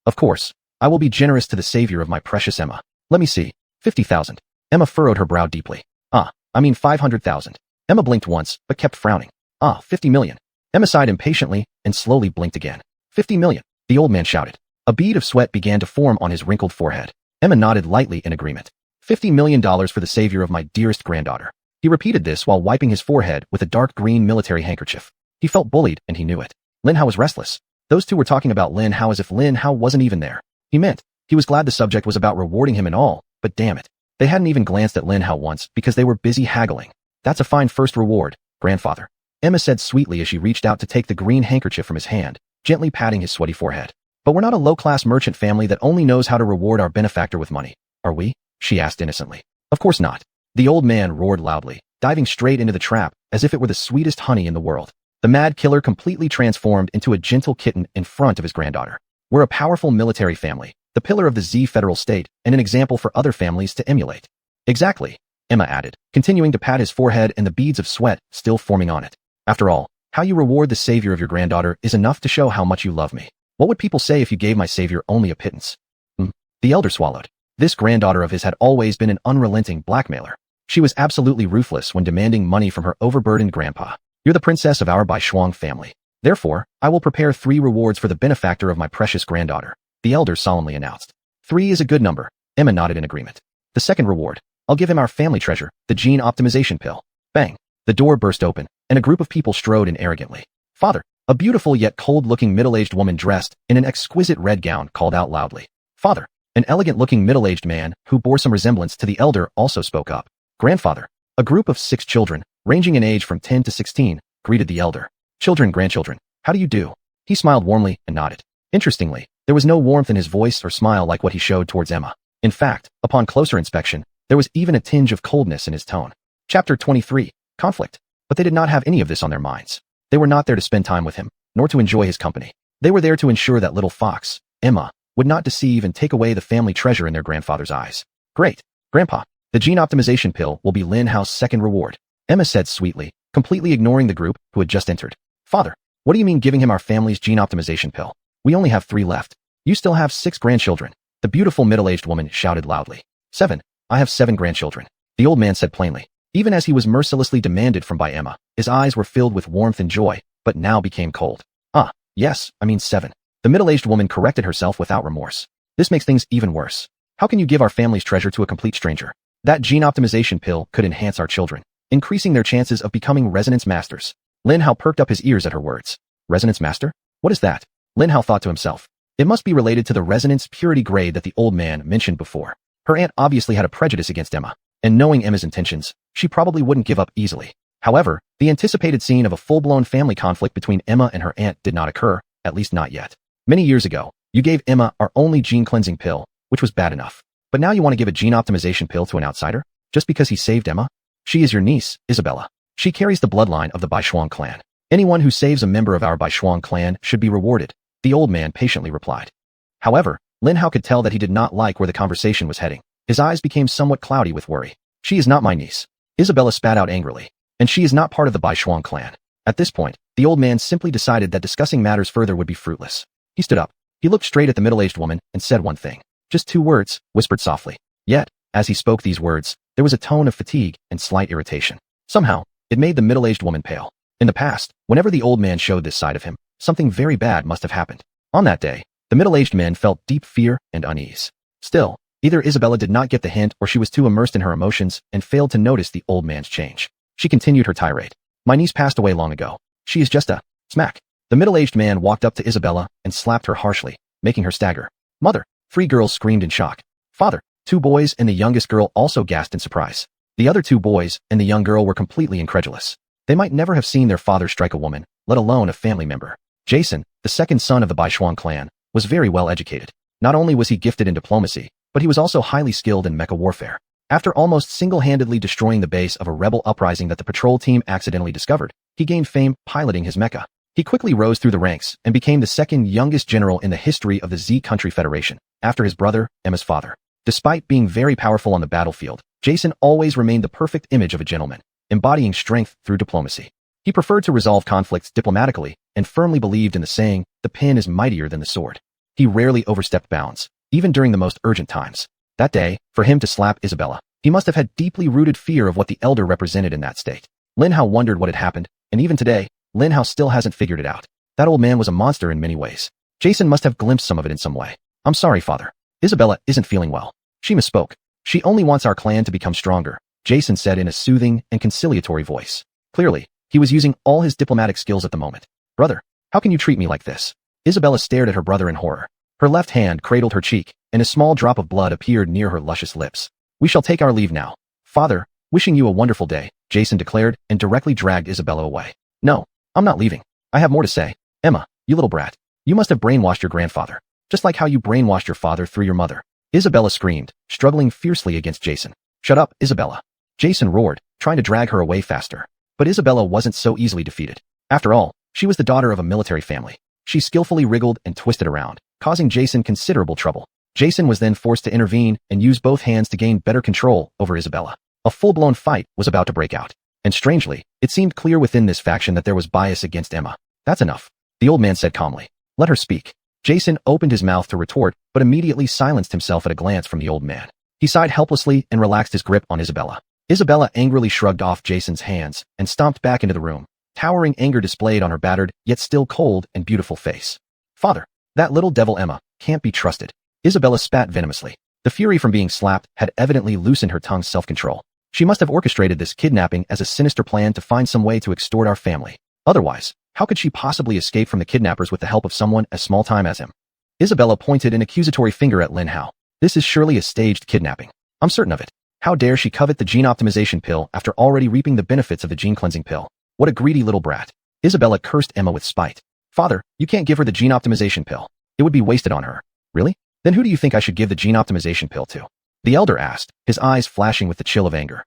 Of course. I will be generous to the savior of my precious Emma. Let me see. 50,000. Emma furrowed her brow deeply. 500,000. Emma blinked once, but kept frowning. 50 million. Emma sighed impatiently and slowly blinked again. 50 million. The old man shouted. A bead of sweat began to form on his wrinkled forehead. Emma nodded lightly in agreement. $50 million for the savior of my dearest granddaughter. He repeated this while wiping his forehead with a dark green military handkerchief. He felt bullied, and he knew it. Lin Hao was restless. Those two were talking about Lin Hao as if Lin Hao wasn't even there. He was glad the subject was about rewarding him and all, but damn it. They hadn't even glanced at Lin Hao once because they were busy haggling. That's a fine first reward, grandfather. Emma said sweetly as she reached out to take the green handkerchief from his hand, gently patting his sweaty forehead. But we're not a low-class merchant family that only knows how to reward our benefactor with money, are we? She asked innocently. Of course not. The old man roared loudly, diving straight into the trap as if it were the sweetest honey in the world. The mad killer completely transformed into a gentle kitten in front of his granddaughter. We're a powerful military family, the pillar of the Z federal state, and an example for other families to emulate. Exactly, Emma added, continuing to pat his forehead and the beads of sweat still forming on it. After all, how you reward the savior of your granddaughter is enough to show how much you love me. What would people say if you gave my savior only a pittance? The elder swallowed. This granddaughter of his had always been an unrelenting blackmailer. She was absolutely ruthless when demanding money from her overburdened grandpa. You're the princess of our Baishuang family. Therefore, I will prepare 3 rewards for the benefactor of my precious granddaughter, the elder solemnly announced. 3 is a good number. Emma nodded in agreement. The second reward. I'll give him our family treasure, the gene optimization pill. Bang. The door burst open, and a group of people strode in arrogantly. Father, a beautiful yet cold-looking middle-aged woman dressed in an exquisite red gown called out loudly. Father. An elegant-looking middle-aged man who bore some resemblance to the elder also spoke up. Grandfather. A group of 6 children, ranging in age from 10 to 16, greeted the elder. Children, grandchildren, how do you do? He smiled warmly and nodded. Interestingly, there was no warmth in his voice or smile like what he showed towards Emma. In fact, upon closer inspection, there was even a tinge of coldness in his tone. Chapter 23. Conflict. But they did not have any of this on their minds. They were not there to spend time with him, nor to enjoy his company. They were there to ensure that little fox, Emma, would not deceive and take away the family treasure in their grandfather's eyes. Great, Grandpa. The gene optimization pill will be Lin Hao's second reward, Emma said sweetly, completely ignoring the group who had just entered. Father, what do you mean giving him our family's gene optimization pill? We only have 3 left. You still have 6 grandchildren. The beautiful middle-aged woman shouted loudly. 7. I have 7 grandchildren. The old man said plainly. Even as he was mercilessly demanded from by Emma, his eyes were filled with warmth and joy, but now became cold. Ah, yes, I mean 7. The middle-aged woman corrected herself without remorse. This makes things even worse. How can you give our family's treasure to a complete stranger? That gene optimization pill could enhance our children, increasing their chances of becoming resonance masters. Lin Hao perked up his ears at her words. Resonance master? What is that? Lin Hao thought to himself. It must be related to the resonance purity grade that the old man mentioned before. Her aunt obviously had a prejudice against Emma, and knowing Emma's intentions, she probably wouldn't give up easily. However, the anticipated scene of a full-blown family conflict between Emma and her aunt did not occur, at least not yet. Many years ago, you gave Emma our only gene-cleansing pill, which was bad enough. But now you want to give a gene optimization pill to an outsider? Just because he saved Emma? She is your niece, Isabella. She carries the bloodline of the Baishuang clan. Anyone who saves a member of our Baishuang clan should be rewarded, the old man patiently replied. However, Lin Hao could tell that he did not like where the conversation was heading. His eyes became somewhat cloudy with worry. She is not my niece. Isabella spat out angrily. And she is not part of the Baishuang clan. At this point, the old man simply decided that discussing matters further would be fruitless. He stood up. He looked straight at the middle-aged woman and said one thing. Just 2 words, whispered softly. Yet, as he spoke these words, there was a tone of fatigue and slight irritation. Somehow, it made the middle-aged woman pale. In the past, whenever the old man showed this side of him, something very bad must have happened. On that day, the middle-aged man felt deep fear and unease. Still, either Isabella did not get the hint or she was too immersed in her emotions and failed to notice the old man's change. She continued her tirade. My niece passed away long ago. She is just a smack. The middle-aged man walked up to Isabella and slapped her harshly, making her stagger. Mother! 3 girls screamed in shock. Father! 2 boys and the youngest girl also gasped in surprise. The other 2 boys and the young girl were completely incredulous. They might never have seen their father strike a woman, let alone a family member. Jason, the second son of the Baishuang clan, was very well educated. Not only was he gifted in diplomacy, but he was also highly skilled in mecha warfare. After almost single-handedly destroying the base of a rebel uprising that the patrol team accidentally discovered, he gained fame piloting his mecha. He quickly rose through the ranks and became the second youngest general in the history of the Z Country Federation, after his brother, Emma's father. Despite being very powerful on the battlefield, Jason always remained the perfect image of a gentleman, embodying strength through diplomacy. He preferred to resolve conflicts diplomatically and firmly believed in the saying, the pen is mightier than the sword. He rarely overstepped bounds, even during the most urgent times. That day, for him to slap Isabella, he must have had deeply rooted fear of what the elder represented in that state. Lin Hao wondered what had happened, and even today, Lin Hao still hasn't figured it out. That old man was a monster in many ways. Jason must have glimpsed some of it in some way. I'm sorry, father. Isabella isn't feeling well. She misspoke. She only wants our clan to become stronger, Jason said in a soothing and conciliatory voice. Clearly, he was using all his diplomatic skills at the moment. Brother, how can you treat me like this? Isabella stared at her brother in horror. Her left hand cradled her cheek, and a small drop of blood appeared near her luscious lips. We shall take our leave now. Father, wishing you a wonderful day, Jason declared and directly dragged Isabella away. No, I'm not leaving. I have more to say. Emma, you little brat. You must have brainwashed your grandfather, just like how you brainwashed your father through your mother. Isabella screamed, struggling fiercely against Jason. Shut up, Isabella. Jason roared, trying to drag her away faster. But Isabella wasn't so easily defeated. After all, she was the daughter of a military family. She skillfully wriggled and twisted around, causing Jason considerable trouble. Jason was then forced to intervene and use both hands to gain better control over Isabella. A full-blown fight was about to break out. And strangely, it seemed clear within this faction that there was bias against Emma. That's enough, the old man said calmly. Let her speak. Jason opened his mouth to retort, but immediately silenced himself at a glance from the old man. He sighed helplessly and relaxed his grip on Isabella. Isabella angrily shrugged off Jason's hands and stomped back into the room, towering anger displayed on her battered, yet still cold and beautiful face. Father, that little devil Emma can't be trusted. Isabella spat venomously. The fury from being slapped had evidently loosened her tongue's self-control. She must have orchestrated this kidnapping as a sinister plan to find some way to extort our family. Otherwise, how could she possibly escape from the kidnappers with the help of someone as small-time as him? Isabella pointed an accusatory finger at Lin Hao. This is surely a staged kidnapping. I'm certain of it. How dare she covet the gene optimization pill after already reaping the benefits of the gene cleansing pill? What a greedy little brat. Isabella cursed Emma with spite. Father, you can't give her the gene optimization pill. It would be wasted on her. Really? Then who do you think I should give the gene optimization pill to? The elder asked, his eyes flashing with the chill of anger.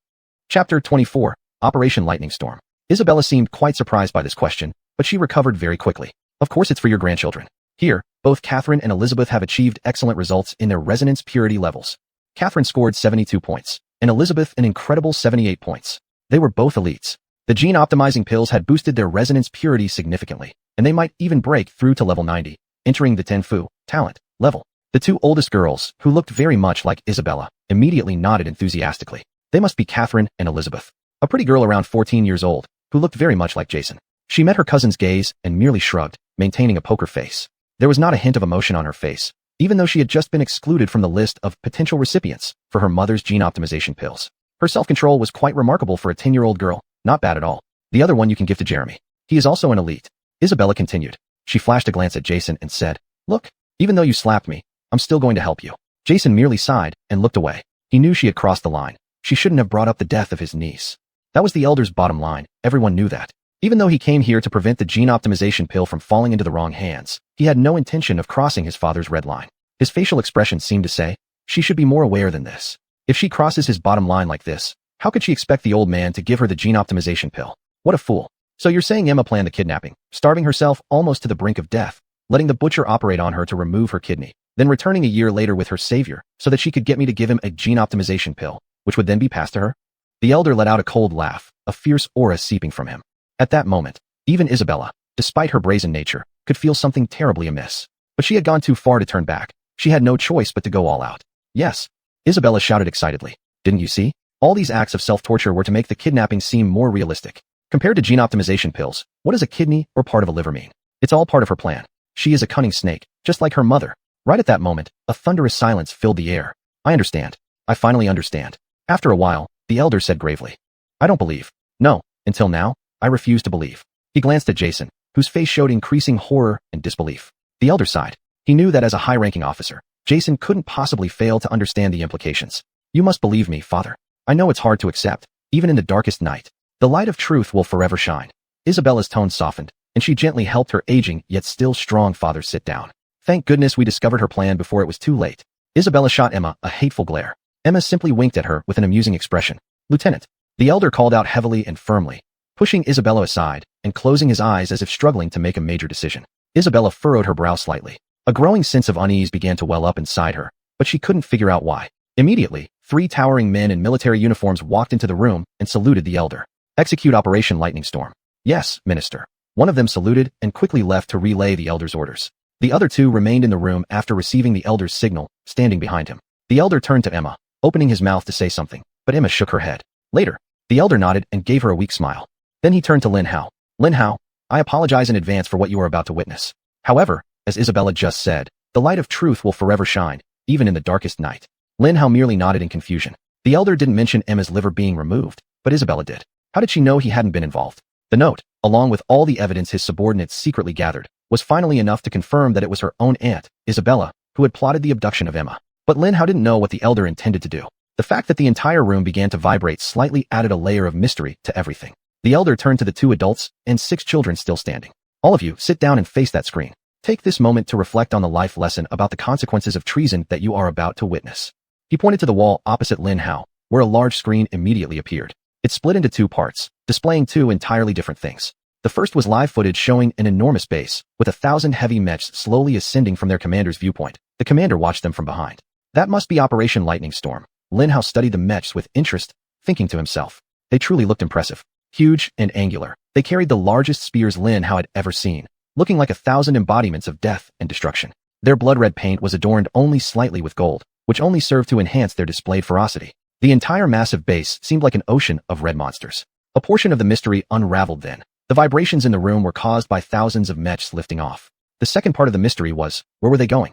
Chapter 24, Operation Lightning Storm. Isabella seemed quite surprised by this question, but she recovered very quickly. Of course it's for your grandchildren. Here, both Catherine and Elizabeth have achieved excellent results in their resonance purity levels. Catherine scored 72 points, and Elizabeth an incredible 78 points. They were both elites. The gene-optimizing pills had boosted their resonance purity significantly, and they might even break through to level 90, entering the Tenfu, talent, level. The two oldest girls, who looked very much like Isabella, immediately nodded enthusiastically. They must be Catherine and Elizabeth. A pretty girl around 14 years old, who looked very much like Jason. She met her cousin's gaze and merely shrugged, maintaining a poker face. There was not a hint of emotion on her face, even though she had just been excluded from the list of potential recipients for her mother's gene optimization pills. Her self-control was quite remarkable for a 10-year-old girl, not bad at all. The other one you can give to Jeremy. He is also an elite. Isabella continued. She flashed a glance at Jason and said, Look, even though you slapped me, I'm still going to help you. Jason merely sighed and looked away. He knew she had crossed the line. She shouldn't have brought up the death of his niece. That was the elder's bottom line, everyone knew that. Even though he came here to prevent the gene optimization pill from falling into the wrong hands, he had no intention of crossing his father's red line. His facial expression seemed to say, she should be more aware than this. If she crosses his bottom line like this, how could she expect the old man to give her the gene optimization pill? What a fool. So you're saying Emma planned the kidnapping, starving herself almost to the brink of death, letting the butcher operate on her to remove her kidney, then returning a year later with her savior so that she could get me to give him a gene optimization pill, which would then be passed to her? The elder let out a cold laugh, a fierce aura seeping from him. At that moment, even Isabella, despite her brazen nature, could feel something terribly amiss. But she had gone too far to turn back. She had no choice but to go all out. Yes, Isabella shouted excitedly. Didn't you see? All these acts of self-torture were to make the kidnapping seem more realistic. Compared to gene optimization pills, what does a kidney or part of a liver mean? It's all part of her plan. She is a cunning snake, just like her mother. Right at that moment, a thunderous silence filled the air. I understand. I finally understand. After a while, the elder said gravely. I don't believe. No, until now, I refuse to believe. He glanced at Jason, whose face showed increasing horror and disbelief. The elder sighed. He knew that as a high-ranking officer, Jason couldn't possibly fail to understand the implications. You must believe me, father. I know it's hard to accept, even in the darkest night. The light of truth will forever shine. Isabella's tone softened, and she gently helped her aging yet still strong father sit down. Thank goodness we discovered her plan before it was too late. Isabella shot Emma a hateful glare. Emma simply winked at her with an amusing expression. Lieutenant. The elder called out heavily and firmly, pushing Isabella aside and closing his eyes as if struggling to make a major decision. Isabella furrowed her brow slightly. A growing sense of unease began to well up inside her, but she couldn't figure out why. Immediately, 3 towering men in military uniforms walked into the room and saluted the elder. Execute Operation Lightning Storm. Yes, Minister. One of them saluted and quickly left to relay the elder's orders. The other 2 remained in the room after receiving the elder's signal, standing behind him. The elder turned to Emma, opening his mouth to say something, but Emma shook her head. Later, the elder nodded and gave her a weak smile. Then he turned to Lin Hao. Lin Hao, I apologize in advance for what you are about to witness. However, as Isabella just said, the light of truth will forever shine, even in the darkest night. Lin Hao merely nodded in confusion. The elder didn't mention Emma's liver being removed, but Isabella did. How did she know he hadn't been involved? The note, along with all the evidence his subordinates secretly gathered, was finally enough to confirm that it was her own aunt, Isabella, who had plotted the abduction of Emma. But Lin Hao didn't know what the elder intended to do. The fact that the entire room began to vibrate slightly added a layer of mystery to everything. The elder turned to the 2 adults and 6 children still standing. All of you, sit down and face that screen. Take this moment to reflect on the life lesson about the consequences of treason that you are about to witness. He pointed to the wall opposite Lin Hao, where a large screen immediately appeared. It split into 2 parts, displaying 2 entirely different things. The first was live footage showing an enormous base, with 1,000 heavy mechs slowly ascending from their commander's viewpoint. The commander watched them from behind. That must be Operation Lightning Storm. Lin Hao studied the mechs with interest, thinking to himself. They truly looked impressive. Huge and angular, they carried the largest spears Lin Hao had ever seen, looking like 1,000 embodiments of death and destruction. Their blood-red paint was adorned only slightly with gold, which only served to enhance their displayed ferocity. The entire massive base seemed like an ocean of red monsters. A portion of the mystery unraveled then. The vibrations in the room were caused by thousands of mechs lifting off. The second part of the mystery was, where were they going?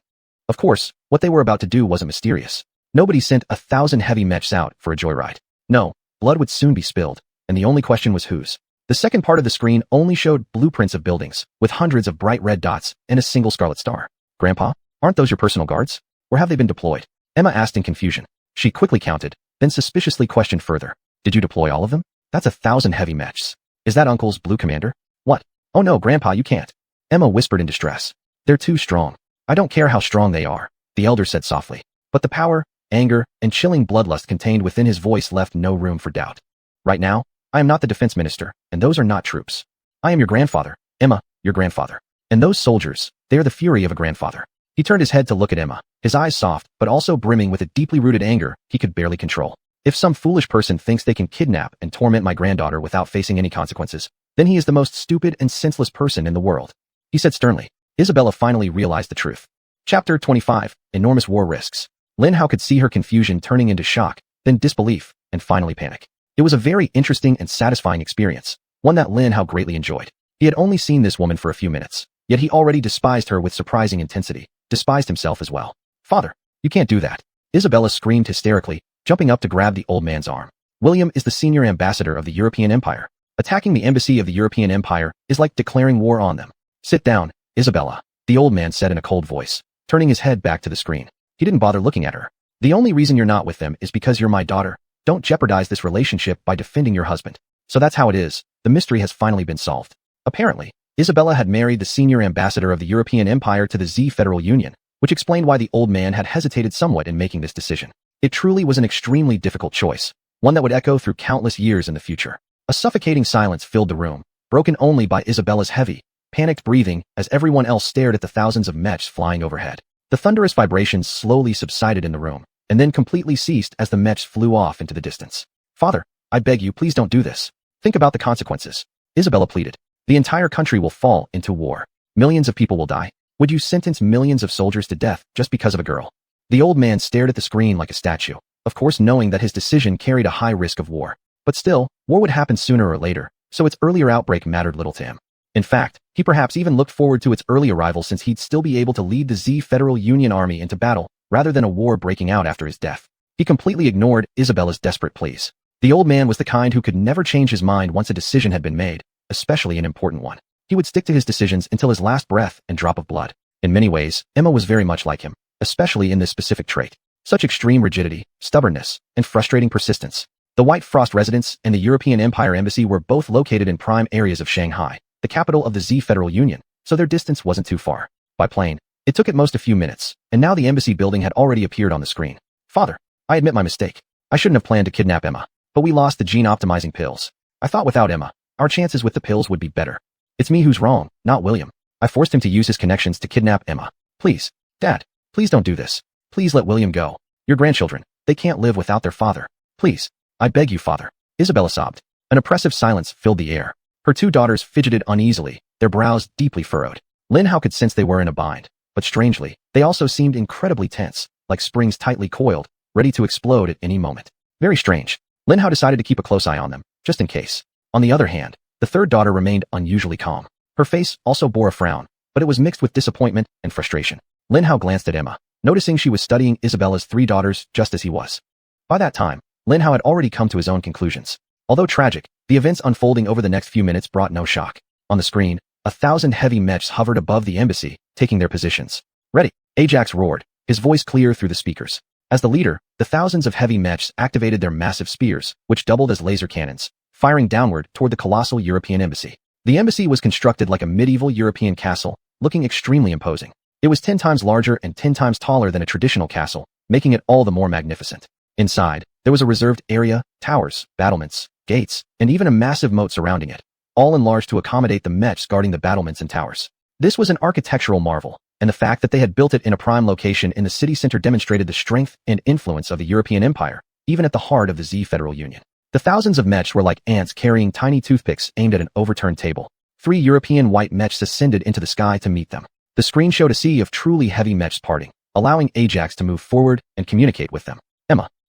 Of course, what they were about to do wasn't mysterious. Nobody sent 1,000 heavy mechs out for a joyride. No, blood would soon be spilled, and the only question was whose. The second part of the screen only showed blueprints of buildings, with hundreds of bright red dots and a single scarlet star. Grandpa, aren't those your personal guards? Or have they been deployed? Emma asked in confusion. She quickly counted, then suspiciously questioned further. Did you deploy all of them? That's 1,000 heavy mechs. Is that Uncle's blue commander? What? Oh no, Grandpa, you can't. Emma whispered in distress. They're too strong. I don't care how strong they are, the elder said softly. But the power, anger, and chilling bloodlust contained within his voice left no room for doubt. Right now, I am not the defense minister, and those are not troops. I am your grandfather, Emma, your grandfather. And those soldiers, they are the fury of a grandfather. He turned his head to look at Emma, his eyes soft, but also brimming with a deeply rooted anger he could barely control. If some foolish person thinks they can kidnap and torment my granddaughter without facing any consequences, then he is the most stupid and senseless person in the world. He said sternly. Isabella finally realized the truth. Chapter 25, Enormous War Risks. Lin Hao could see her confusion turning into shock, then disbelief, and finally panic. It was a very interesting and satisfying experience, one that Lin Hao greatly enjoyed. He had only seen this woman for a few minutes, yet he already despised her with surprising intensity, despised himself as well. Father, you can't do that. Isabella screamed hysterically, jumping up to grab the old man's arm. William is the senior ambassador of the European Empire. Attacking the embassy of the European Empire is like declaring war on them. Sit down, Isabella, the old man said in a cold voice, turning his head back to the screen. He didn't bother looking at her. The only reason you're not with them is because you're my daughter. Don't jeopardize this relationship by defending your husband. So that's how it is. The mystery has finally been solved. Apparently, Isabella had married the senior ambassador of the European Empire to the Z Federal Union, which explained why the old man had hesitated somewhat in making this decision. It truly was an extremely difficult choice, one that would echo through countless years in the future. A suffocating silence filled the room, broken only by Isabella's heavy, panicked breathing as everyone else stared at the thousands of mechs flying overhead. The thunderous vibrations slowly subsided in the room, and then completely ceased as the mechs flew off into the distance. Father, I beg you, please don't do this. Think about the consequences. Isabella pleaded. The entire country will fall into war. Millions of people will die. Would you sentence millions of soldiers to death just because of a girl? The old man stared at the screen like a statue, of course knowing that his decision carried a high risk of war. But still, war would happen sooner or later, so its earlier outbreak mattered little to him. In fact, he perhaps even looked forward to its early arrival since he'd still be able to lead the Z Federal Union army into battle, rather than a war breaking out after his death. He completely ignored Isabella's desperate pleas. The old man was the kind who could never change his mind once a decision had been made, especially an important one. He would stick to his decisions until his last breath and drop of blood. In many ways, Emma was very much like him, especially in this specific trait. Such extreme rigidity, stubbornness, and frustrating persistence. The White Frost residence and the European Empire Embassy were both located in prime areas of Shanghai, the capital of the Z Federal Union, so their distance wasn't too far. By plane, it took at most a few minutes, and now the embassy building had already appeared on the screen. Father, I admit my mistake. I shouldn't have planned to kidnap Emma, but we lost the gene-optimizing pills. I thought without Emma, our chances with the pills would be better. It's me who's wrong, not William. I forced him to use his connections to kidnap Emma. Please, Dad, please don't do this. Please let William go. Your grandchildren, they can't live without their father. Please, I beg you, Father. Isabella sobbed. An oppressive silence filled the air. Her two daughters fidgeted uneasily, their brows deeply furrowed. Lin Hao could sense they were in a bind, but strangely, they also seemed incredibly tense, like springs tightly coiled, ready to explode at any moment. Very strange. Lin Hao decided to keep a close eye on them, just in case. On the other hand, the third daughter remained unusually calm. Her face also bore a frown, but it was mixed with disappointment and frustration. Lin Hao glanced at Emma, noticing she was studying Isabella's three daughters just as he was. By that time, Lin Hao had already come to his own conclusions. Although tragic, the events unfolding over the next few minutes brought no shock. On the screen, 1,000 heavy mechs hovered above the embassy, taking their positions. Ready, Ajax roared, his voice clear through the speakers. As the leader, the thousands of heavy mechs activated their massive spears, which doubled as laser cannons, firing downward toward the colossal European embassy. The embassy was constructed like a medieval European castle, looking extremely imposing. It was 10 times larger and 10 times taller than a traditional castle, making it all the more magnificent. Inside, there was a reserved area, towers, battlements, gates, and even a massive moat surrounding it, all enlarged to accommodate the mechs guarding the battlements and towers. This was an architectural marvel, and the fact that they had built it in a prime location in the city center demonstrated the strength and influence of the European Empire, even at the heart of the Z Federal Union. The thousands of mechs were like ants carrying tiny toothpicks aimed at an overturned table. 3 European white mechs ascended into the sky to meet them. The screen showed a sea of truly heavy mechs parting, allowing Ajax to move forward and communicate with them.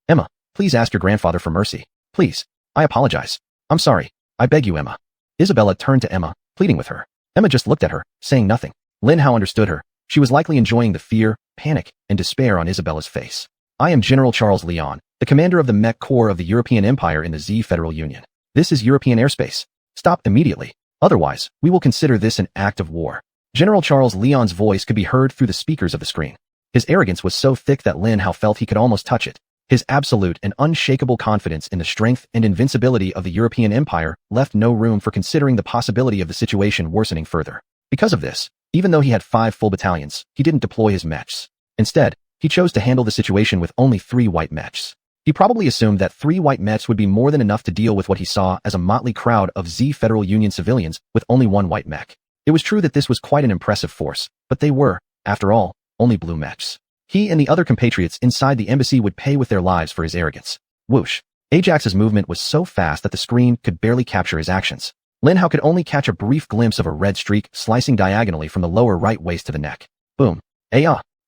Emma, please ask your grandfather for mercy. Please. I apologize. I'm sorry. I beg you, Emma. Isabella turned to Emma, pleading with her. Emma just looked at her, saying nothing. Lin Hao understood her. She was likely enjoying the fear, panic, and despair on Isabella's face. I am General Charles Leon, the commander of the mech corps of the European Empire in the Z Federal Union. This is European airspace. Stop immediately. Otherwise, we will consider this an act of war. General Charles Leon's voice could be heard through the speakers of the screen. His arrogance was so thick that Lin Hao felt he could almost touch it. His absolute and unshakable confidence in the strength and invincibility of the European Empire left no room for considering the possibility of the situation worsening further. Because of this, even though he had 5 full battalions, he didn't deploy his mechs. Instead, he chose to handle the situation with only 3 white mechs. He probably assumed that 3 white mechs would be more than enough to deal with what he saw as a motley crowd of Z Federal Union civilians with only 1 white mech. It was true that this was quite an impressive force, but they were, after all, only blue mechs. He and the other compatriots inside the embassy would pay with their lives for his arrogance. Whoosh. Ajax's movement was so fast that the screen could barely capture his actions. Lin Hao could only catch a brief glimpse of a red streak slicing diagonally from the lower right waist to the neck. Boom.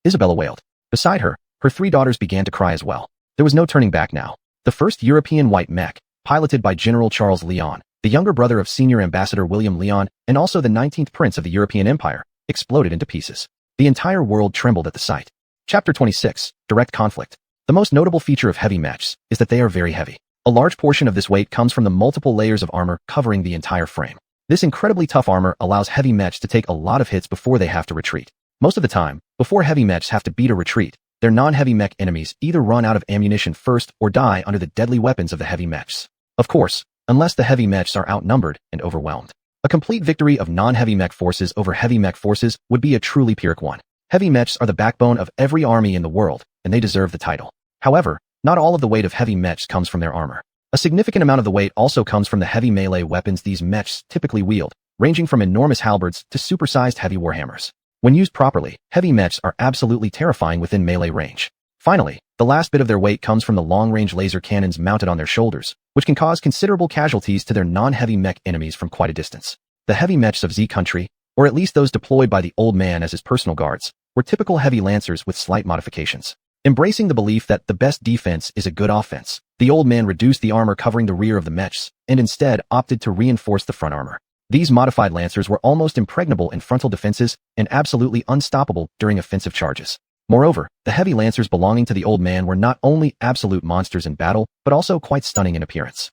Isabella wailed. Beside her, her 3 daughters began to cry as well. There was no turning back now. The first European white mech, piloted by General Charles Leon, the younger brother of Senior Ambassador William Leon and also the 19th Prince of the European Empire, exploded into pieces. The entire world trembled at the sight. Chapter 26, Direct Conflict. The most notable feature of heavy mechs is that they are very heavy. A large portion of this weight comes from the multiple layers of armor covering the entire frame. This incredibly tough armor allows heavy mechs to take a lot of hits before they have to retreat. Most of the time, before heavy mechs have to beat a retreat, their non-heavy mech enemies either run out of ammunition first or die under the deadly weapons of the heavy mechs. Of course, unless the heavy mechs are outnumbered and overwhelmed. A complete victory of non-heavy mech forces over heavy mech forces would be a truly Pyrrhic one. Heavy mechs are the backbone of every army in the world, and they deserve the title. However, not all of the weight of heavy mechs comes from their armor. A significant amount of the weight also comes from the heavy melee weapons these mechs typically wield, ranging from enormous halberds to supersized heavy warhammers. When used properly, heavy mechs are absolutely terrifying within melee range. Finally, the last bit of their weight comes from the long-range laser cannons mounted on their shoulders, which can cause considerable casualties to their non-heavy mech enemies from quite a distance. The heavy mechs of Z country, or at least those deployed by the old man as his personal guards, were typical heavy lancers with slight modifications. Embracing the belief that the best defense is a good offense, the old man reduced the armor covering the rear of the mechs, and instead opted to reinforce the front armor. These modified lancers were almost impregnable in frontal defenses and absolutely unstoppable during offensive charges. Moreover, the heavy lancers belonging to the old man were not only absolute monsters in battle, but also quite stunning in appearance.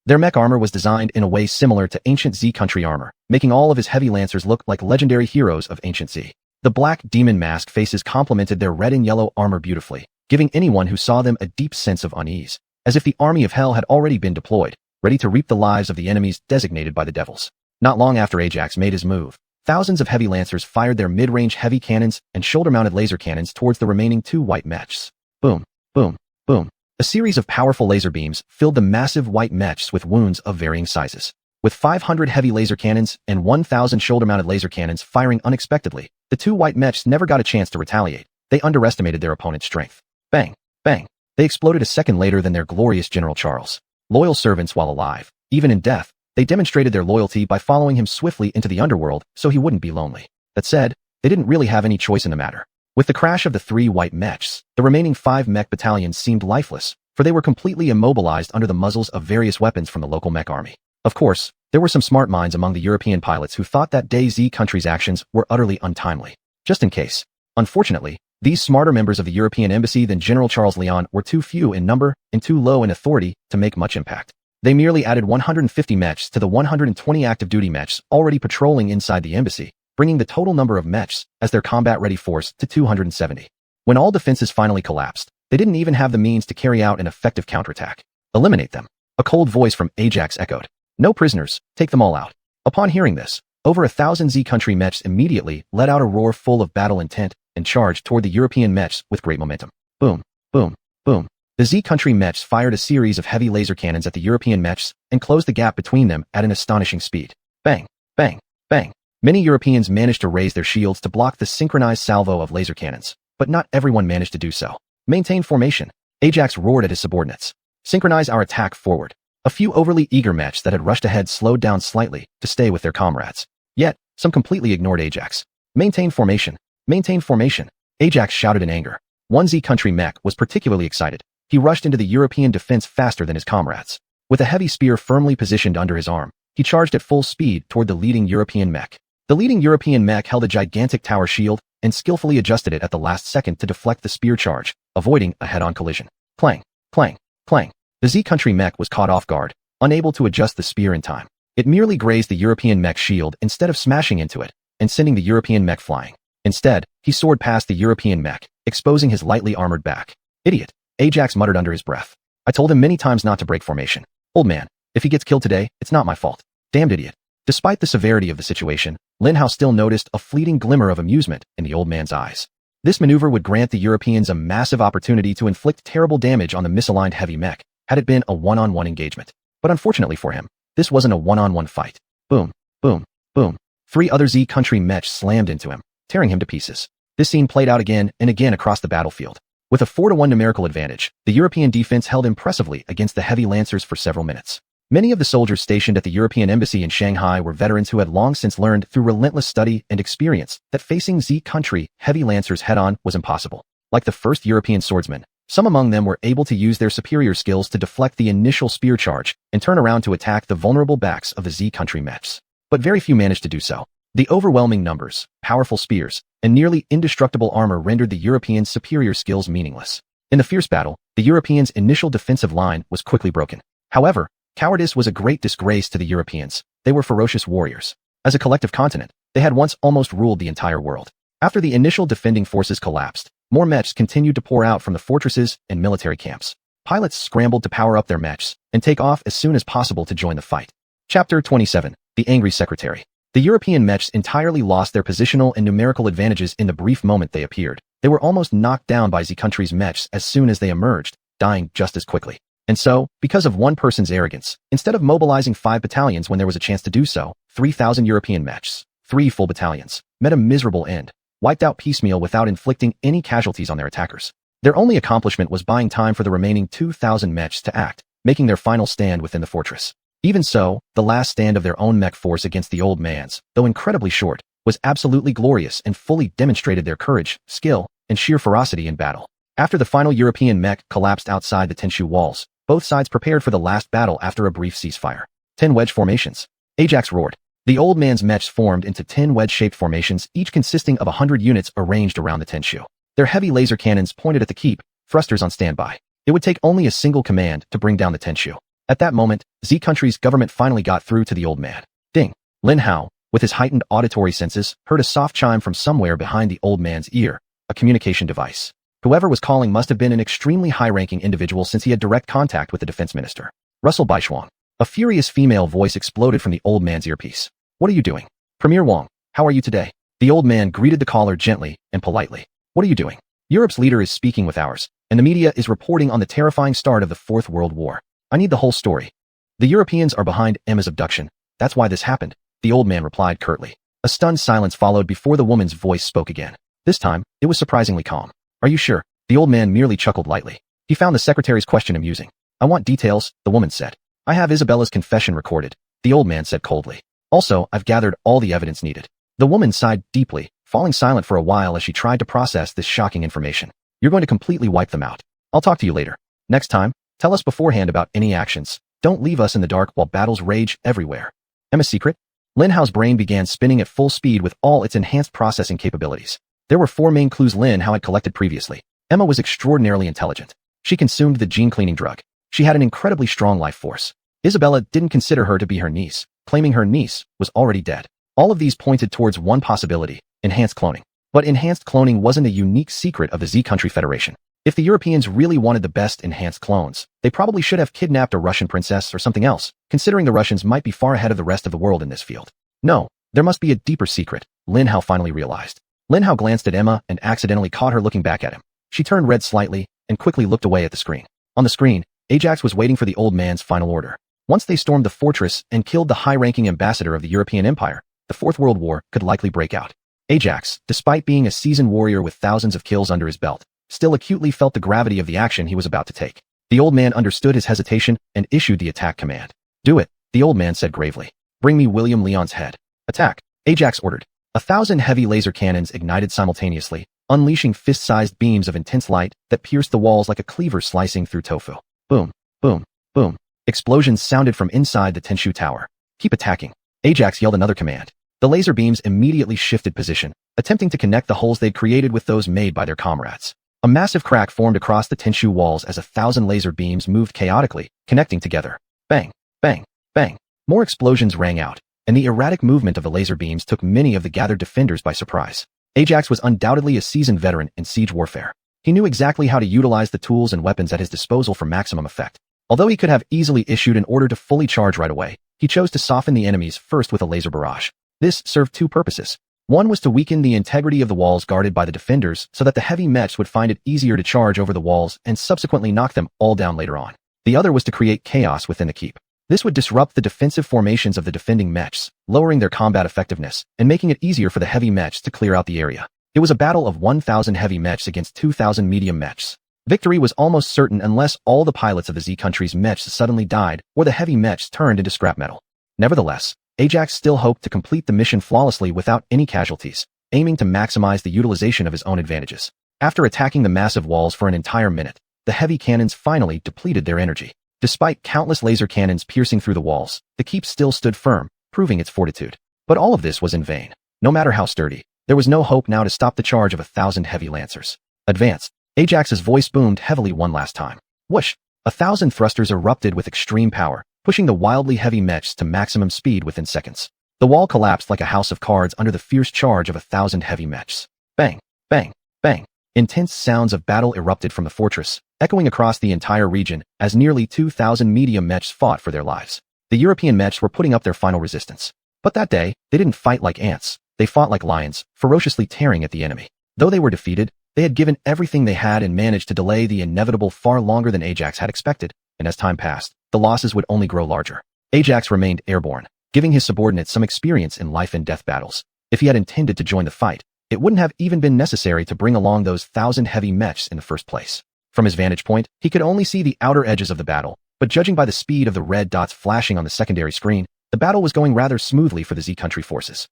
Their mech armor was designed in a way similar to ancient Z country armor, making all of his heavy lancers look like legendary heroes of ancient Z. The black demon mask faces complemented their red and yellow armor beautifully, giving anyone who saw them a deep sense of unease, as if the army of hell had already been deployed, ready to reap the lives of the enemies designated by the devils. Not long after Ajax made his move, thousands of heavy lancers fired their mid-range heavy cannons and shoulder-mounted laser cannons towards the remaining 2 white mechs. Boom, boom, boom. A series of powerful laser beams filled the massive white mechs with wounds of varying sizes. With 500 heavy laser cannons and 1,000 shoulder-mounted laser cannons firing unexpectedly, the 2 white mechs never got a chance to retaliate. They underestimated their opponent's strength. Bang, bang. They exploded a second later than their glorious General Charles. Loyal servants while alive, even in death, they demonstrated their loyalty by following him swiftly into the underworld so he wouldn't be lonely. That said, they didn't really have any choice in the matter. With the crash of the 3 white mechs, the remaining 5 mech battalions seemed lifeless, for they were completely immobilized under the muzzles of various weapons from the local mech army. Of course, there were some smart minds among the European pilots who thought that DayZ country's actions were utterly untimely. Just in case. Unfortunately, these smarter members of the European embassy than General Charles Leon were too few in number and too low in authority to make much impact. They merely added 150 mechs to the 120 active duty mechs already patrolling inside the embassy, bringing the total number of mechs as their combat-ready force to 270. When all defenses finally collapsed, they didn't even have the means to carry out an effective counterattack. Eliminate them. A cold voice from Ajax echoed. No prisoners, take them all out. Upon hearing this, over 1,000 Z country mechs immediately let out a roar full of battle intent and charged toward the European mechs with great momentum. Boom, boom, boom. The Z country mechs fired a series of heavy laser cannons at the European mechs and closed the gap between them at an astonishing speed. Bang, bang, bang. Many Europeans managed to raise their shields to block the synchronized salvo of laser cannons, but not everyone managed to do so. Maintain formation. Ajax roared at his subordinates. Synchronize our attack forward. A few overly eager mechs that had rushed ahead slowed down slightly to stay with their comrades. Yet, some completely ignored Ajax. Maintain formation. Maintain formation. Ajax shouted in anger. One Z country mech was particularly excited. He rushed into the European defense faster than his comrades. With a heavy spear firmly positioned under his arm, he charged at full speed toward the leading European mech. The leading European mech held a gigantic tower shield and skillfully adjusted it at the last second to deflect the spear charge, avoiding a head-on collision. Clang, clang, clang. The Z country mech was caught off guard, unable to adjust the spear in time. It merely grazed the European mech shield instead of smashing into it and sending the European mech flying. Instead, he soared past the European mech, exposing his lightly armored back. Idiot, Ajax muttered under his breath. I told him many times not to break formation. Old man, if he gets killed today, it's not my fault. Damned idiot. Despite the severity of the situation, Lin Hao still noticed a fleeting glimmer of amusement in the old man's eyes. This maneuver would grant the Europeans a massive opportunity to inflict terrible damage on the misaligned heavy mech, had it been a one-on-one engagement. But unfortunately for him, this wasn't a one-on-one fight. Boom, boom, boom. 3 other Z country mechs slammed into him, tearing him to pieces. This scene played out again and again across the battlefield. With a 4-to-1 numerical advantage, the European defense held impressively against the heavy lancers for several minutes. Many of the soldiers stationed at the European embassy in Shanghai were veterans who had long since learned through relentless study and experience that facing Z country heavy lancers head-on was impossible. Like the first European swordsmen, some among them were able to use their superior skills to deflect the initial spear charge and turn around to attack the vulnerable backs of the Z country mechs. But very few managed to do so. The overwhelming numbers, powerful spears, and nearly indestructible armor rendered the Europeans' superior skills meaningless. In the fierce battle, the Europeans' initial defensive line was quickly broken. However, cowardice was a great disgrace to the Europeans. They were ferocious warriors. As a collective continent, they had once almost ruled the entire world. After the initial defending forces collapsed, more mechs continued to pour out from the fortresses and military camps. Pilots scrambled to power up their mechs and take off as soon as possible to join the fight. Chapter 27. The Angry Secretary. The European mechs entirely lost their positional and numerical advantages in the brief moment they appeared. They were almost knocked down by Z country's mechs as soon as they emerged, dying just as quickly. And so, because of one person's arrogance, instead of mobilizing 5 battalions when there was a chance to do so, 3,000 European mechs, 3 full battalions, met a miserable end, wiped out piecemeal without inflicting any casualties on their attackers. Their only accomplishment was buying time for the remaining 2,000 mechs to act, making their final stand within the fortress. Even so, the last stand of their own mech force against the old man's, though incredibly short, was absolutely glorious and fully demonstrated their courage, skill, and sheer ferocity in battle. After the final European mech collapsed outside the Tenshu walls, both sides prepared for the last battle after a brief ceasefire. 10 wedge formations. Ajax roared. The old man's mechs formed into 10 wedge-shaped formations, each consisting of 100 units arranged around the Tenshu. Their heavy laser cannons pointed at the keep, thrusters on standby. It would take only a single command to bring down the Tenshu. At that moment, Z country's government finally got through to the old man. Ding! Lin Hao, with his heightened auditory senses, heard a soft chime from somewhere behind the old man's ear, a communication device. Whoever was calling must have been an extremely high-ranking individual since he had direct contact with the defense minister. Russell Baishuang. A furious female voice exploded from the old man's earpiece. What are you doing? Premier Wang, how are you today? The old man greeted the caller gently and politely. What are you doing? Europe's leader is speaking with ours, and the media is reporting on the terrifying start of the Fourth World War. I need the whole story. The Europeans are behind Emma's abduction. That's why this happened, the old man replied curtly. A stunned silence followed before the woman's voice spoke again. This time, it was surprisingly calm. Are you sure? The old man merely chuckled lightly. He found the secretary's question amusing. I want details, the woman said. I have Isabella's confession recorded, the old man said coldly. Also, I've gathered all the evidence needed. The woman sighed deeply, falling silent for a while as she tried to process this shocking information. You're going to completely wipe them out. I'll talk to you later. Next time, tell us beforehand about any actions. Don't leave us in the dark while battles rage everywhere. Emma's secret? Lin Hao's brain began spinning at full speed with all its enhanced processing capabilities. There were 4 main clues Lin Hao had collected previously. Emma was extraordinarily intelligent. She consumed the gene-cleaning drug. She had an incredibly strong life force. Isabella didn't consider her to be her niece, claiming her niece was already dead. All of these pointed towards one possibility, enhanced cloning. But enhanced cloning wasn't a unique secret of the Z Country Federation. If the Europeans really wanted the best enhanced clones, they probably should have kidnapped a Russian princess or something else, considering the Russians might be far ahead of the rest of the world in this field. No, there must be a deeper secret, Lin Hao finally realized. Lin Hao glanced at Emma and accidentally caught her looking back at him. She turned red slightly and quickly looked away at the screen. On the screen, Ajax was waiting for the old man's final order. Once they stormed the fortress and killed the high-ranking ambassador of the European Empire, the Fourth World War could likely break out. Ajax, despite being a seasoned warrior with thousands of kills under his belt, still acutely felt the gravity of the action he was about to take. The old man understood his hesitation and issued the attack command. Do it, the old man said gravely. Bring me William Leon's head. Attack, Ajax ordered. 1,000 heavy laser cannons ignited simultaneously, unleashing fist-sized beams of intense light that pierced the walls like a cleaver slicing through tofu. Boom, boom, boom. Explosions sounded from inside the Tenshu Tower. Keep attacking. Ajax yelled another command. The laser beams immediately shifted position, attempting to connect the holes they'd created with those made by their comrades. A massive crack formed across the Tenshu walls as 1,000 laser beams moved chaotically, connecting together. Bang, bang, bang. More explosions rang out, and the erratic movement of the laser beams took many of the gathered defenders by surprise. Ajax was undoubtedly a seasoned veteran in siege warfare. He knew exactly how to utilize the tools and weapons at his disposal for maximum effect. Although he could have easily issued an order to fully charge right away, he chose to soften the enemies first with a laser barrage. This served two purposes. One was to weaken the integrity of the walls guarded by the defenders so that the heavy mechs would find it easier to charge over the walls and subsequently knock them all down later on. The other was to create chaos within the keep. This would disrupt the defensive formations of the defending mechs, lowering their combat effectiveness and making it easier for the heavy mechs to clear out the area. It was a battle of 1,000 heavy mechs against 2,000 medium mechs. Victory was almost certain unless all the pilots of the Z country's mechs suddenly died or the heavy mechs turned into scrap metal. Nevertheless, Ajax still hoped to complete the mission flawlessly without any casualties, aiming to maximize the utilization of his own advantages. After attacking the massive walls for an entire minute, the heavy cannons finally depleted their energy. Despite countless laser cannons piercing through the walls, the keep still stood firm, proving its fortitude. But all of this was in vain. No matter how sturdy, there was no hope now to stop the charge of 1,000 heavy lancers. Advance! Ajax's voice boomed heavily one last time. Whoosh! 1,000 thrusters erupted with extreme power, pushing the wildly heavy mechs to maximum speed within seconds. The wall collapsed like a house of cards under the fierce charge of 1,000 heavy mechs. Bang! Bang! Bang! Intense sounds of battle erupted from the fortress, echoing across the entire region as nearly 2,000 medium mechs fought for their lives. The European mechs were putting up their final resistance. But that day, they didn't fight like ants. They fought like lions, ferociously tearing at the enemy. Though they were defeated, they had given everything they had and managed to delay the inevitable far longer than Ajax had expected, and as time passed, the losses would only grow larger. Ajax remained airborne, giving his subordinates some experience in life and death battles. If he had intended to join the fight, it wouldn't have even been necessary to bring along those 1,000 heavy mechs in the first place. From his vantage point, he could only see the outer edges of the battle, but judging by the speed of the red dots flashing on the secondary screen, the battle was going rather smoothly for the Z country forces.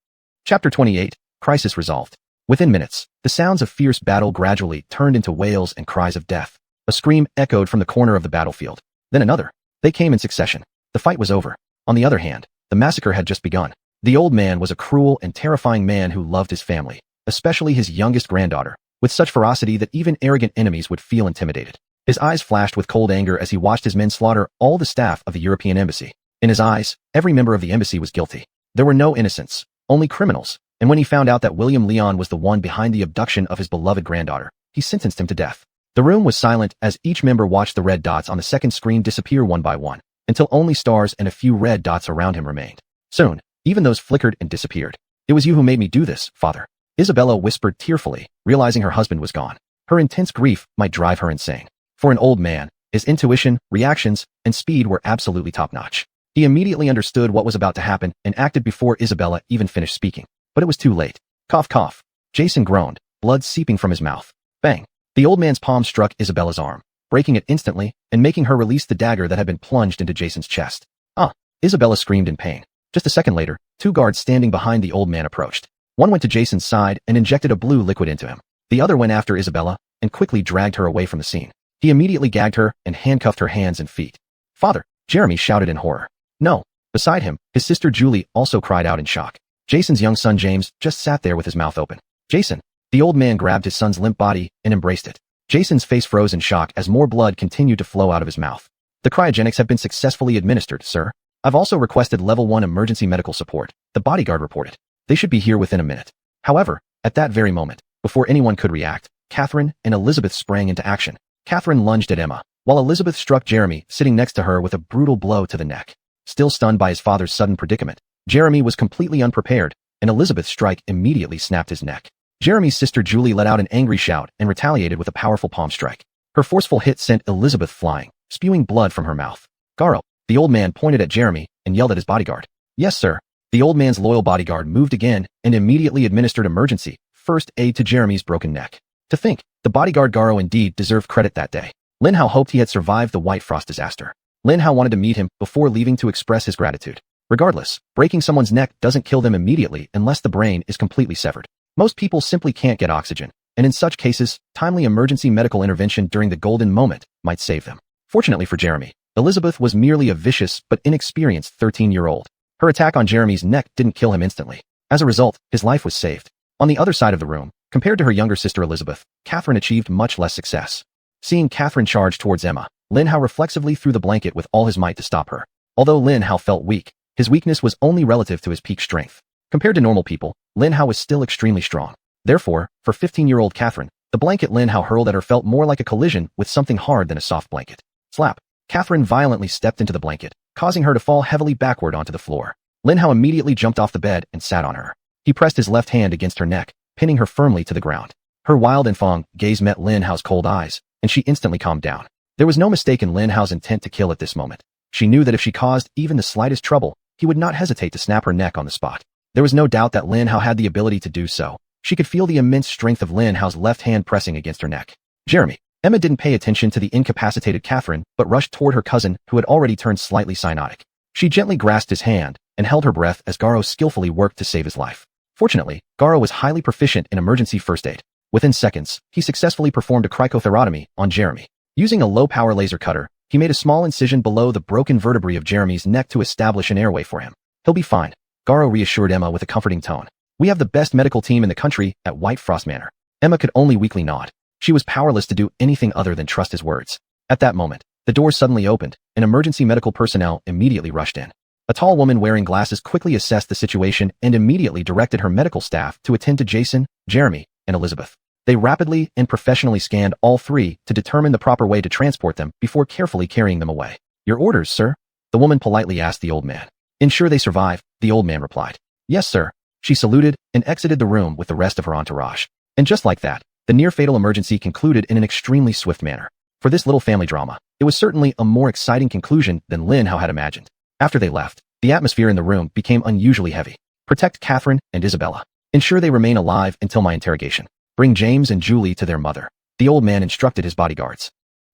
Chapter 28, Crisis Resolved. Within minutes, the sounds of fierce battle gradually turned into wails and cries of death. A scream echoed from the corner of the battlefield. Then another. They came in succession. The fight was over. On the other hand, the massacre had just begun. The old man was a cruel and terrifying man who loved his family, especially his youngest granddaughter, with such ferocity that even arrogant enemies would feel intimidated. His eyes flashed with cold anger as he watched his men slaughter all the staff of the European embassy. In his eyes, every member of the embassy was guilty. There were no innocents, only criminals, and when he found out that William Leon was the one behind the abduction of his beloved granddaughter, he sentenced him to death. The room was silent as each member watched the red dots on the second screen disappear one by one, until only stars and a few red dots around him remained. Soon, even those flickered and disappeared. "It was you who made me do this, father," Isabella whispered tearfully, realizing her husband was gone. Her intense grief might drive her insane. For an old man, his intuition, reactions, and speed were absolutely top-notch. He immediately understood what was about to happen and acted before Isabella even finished speaking. But it was too late. Cough, cough. Jason groaned, blood seeping from his mouth. Bang. The old man's palm struck Isabella's arm, breaking it instantly and making her release the dagger that had been plunged into Jason's chest. Ah! Isabella screamed in pain. Just a second later, two guards standing behind the old man approached. One went to Jason's side and injected a blue liquid into him. The other went after Isabella and quickly dragged her away from the scene. He immediately gagged her and handcuffed her hands and feet. "Father!" Jeremy shouted in horror. "No!" Beside him, his sister Julie also cried out in shock. Jason's young son James just sat there with his mouth open. "Jason!" The old man grabbed his son's limp body and embraced it. Jason's face froze in shock as more blood continued to flow out of his mouth. "The cryogenics have been successfully administered, sir. I've also requested level 1 emergency medical support," the bodyguard reported. "They should be here within a minute." However, at that very moment, before anyone could react, Catherine and Elizabeth sprang into action. Catherine lunged at Emma, while Elizabeth struck Jeremy, sitting next to her, with a brutal blow to the neck. Still stunned by his father's sudden predicament, Jeremy was completely unprepared, and Elizabeth's strike immediately snapped his neck. Jeremy's sister Julie let out an angry shout and retaliated with a powerful palm strike. Her forceful hit sent Elizabeth flying, spewing blood from her mouth. "Garo!" The old man pointed at Jeremy and yelled at his bodyguard. "Yes, sir." The old man's loyal bodyguard moved again and immediately administered emergency first aid to Jeremy's broken neck. To think, the bodyguard Garo indeed deserved credit that day. Lin Hao hoped he had survived the White Frost disaster. Lin Hao wanted to meet him before leaving to express his gratitude. Regardless, breaking someone's neck doesn't kill them immediately unless the brain is completely severed. Most people simply can't get oxygen, and in such cases, timely emergency medical intervention during the golden moment might save them. Fortunately for Jeremy, Elizabeth was merely a vicious but inexperienced 13-year-old. Her attack on Jeremy's neck didn't kill him instantly. As a result, his life was saved. On the other side of the room, compared to her younger sister Elizabeth, Catherine achieved much less success. Seeing Catherine charge towards Emma, Lin Hao reflexively threw the blanket with all his might to stop her. Although Lin Hao felt weak, his weakness was only relative to his peak strength. Compared to normal people, Lin Hao was still extremely strong. Therefore, for 15-year-old Catherine, the blanket Lin Hao hurled at her felt more like a collision with something hard than a soft blanket. Slap. Catherine violently stepped into the blanket, causing her to fall heavily backward onto the floor. Lin Hao immediately jumped off the bed and sat on her. He pressed his left hand against her neck, pinning her firmly to the ground. Her wild and fang gaze met Lin Hao's cold eyes, and she instantly calmed down. There was no mistaking Lin Hao's intent to kill at this moment. She knew that if she caused even the slightest trouble, he would not hesitate to snap her neck on the spot. There was no doubt that Lin Hao had the ability to do so. She could feel the immense strength of Lin Hao's left hand pressing against her neck. Jeremy. Emma didn't pay attention to the incapacitated Catherine, but rushed toward her cousin, who had already turned slightly cyanotic. She gently grasped his hand and held her breath as Garo skillfully worked to save his life. Fortunately, Garo was highly proficient in emergency first aid. Within seconds, he successfully performed a cricothyrotomy on Jeremy. Using a low-power laser cutter, he made a small incision below the broken vertebrae of Jeremy's neck to establish an airway for him. He'll be fine, Garo reassured Emma with a comforting tone. We have the best medical team in the country at White Frost Manor. Emma could only weakly nod. She was powerless to do anything other than trust his words. At that moment, the door suddenly opened, and emergency medical personnel immediately rushed in. A tall woman wearing glasses quickly assessed the situation and immediately directed her medical staff to attend to Jason, Jeremy, and Elizabeth. They rapidly and professionally scanned all three to determine the proper way to transport them before carefully carrying them away. Your orders, sir? The woman politely asked the old man. Ensure they survive, the old man replied. Yes, sir. She saluted and exited the room with the rest of her entourage. And just like that, the near-fatal emergency concluded in an extremely swift manner. For this little family drama, it was certainly a more exciting conclusion than Lin Hao had imagined. After they left, the atmosphere in the room became unusually heavy. Protect Catherine and Isabella. Ensure they remain alive until my interrogation. Bring James and Julie to their mother. The old man instructed his bodyguards.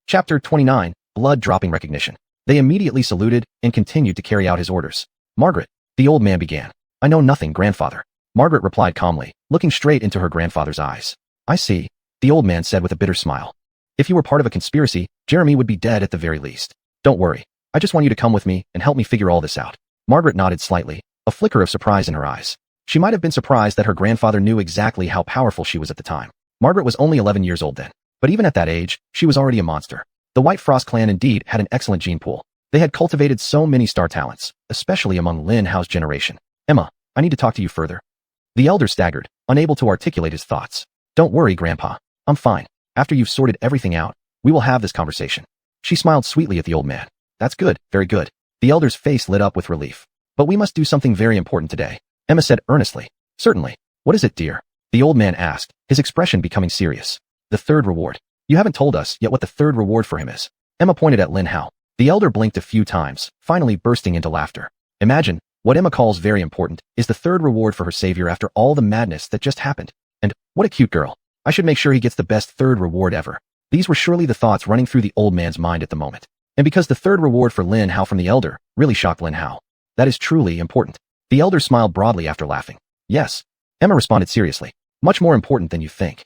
Chapter 29, Blood-Dropping Recognition. They immediately saluted and continued to carry out his orders. Margaret, the old man began. I know nothing, grandfather. Margaret replied calmly, looking straight into her grandfather's eyes. I see, the old man said with a bitter smile. If you were part of a conspiracy, Jeremy would be dead at the very least. Don't worry. I just want you to come with me and help me figure all this out. Margaret nodded slightly, a flicker of surprise in her eyes. She might have been surprised that her grandfather knew exactly how powerful she was at the time. Margaret was only 11 years old then, but even at that age, she was already a monster. The White Frost clan indeed had an excellent gene pool. They had cultivated so many star talents, especially among Lin Hao's generation. Emma, I need to talk to you further. The elder staggered, unable to articulate his thoughts. Don't worry, Grandpa. I'm fine. After you've sorted everything out, we will have this conversation. She smiled sweetly at the old man. That's good, very good. The elder's face lit up with relief. But we must do something very important today, Emma said earnestly. Certainly. What is it, dear? The old man asked, his expression becoming serious. The third reward. You haven't told us yet what the third reward for him is. Emma pointed at Lin Hao. The elder blinked a few times, finally bursting into laughter. Imagine, what Emma calls very important is the third reward for her savior after all the madness that just happened. And, what a cute girl. I should make sure he gets the best third reward ever. These were surely the thoughts running through the old man's mind at the moment. And because the third reward for Lin Hao from the elder really shocked Lin Hao. That is truly important. The elder smiled broadly after laughing. Yes. Emma responded seriously. Much more important than you think.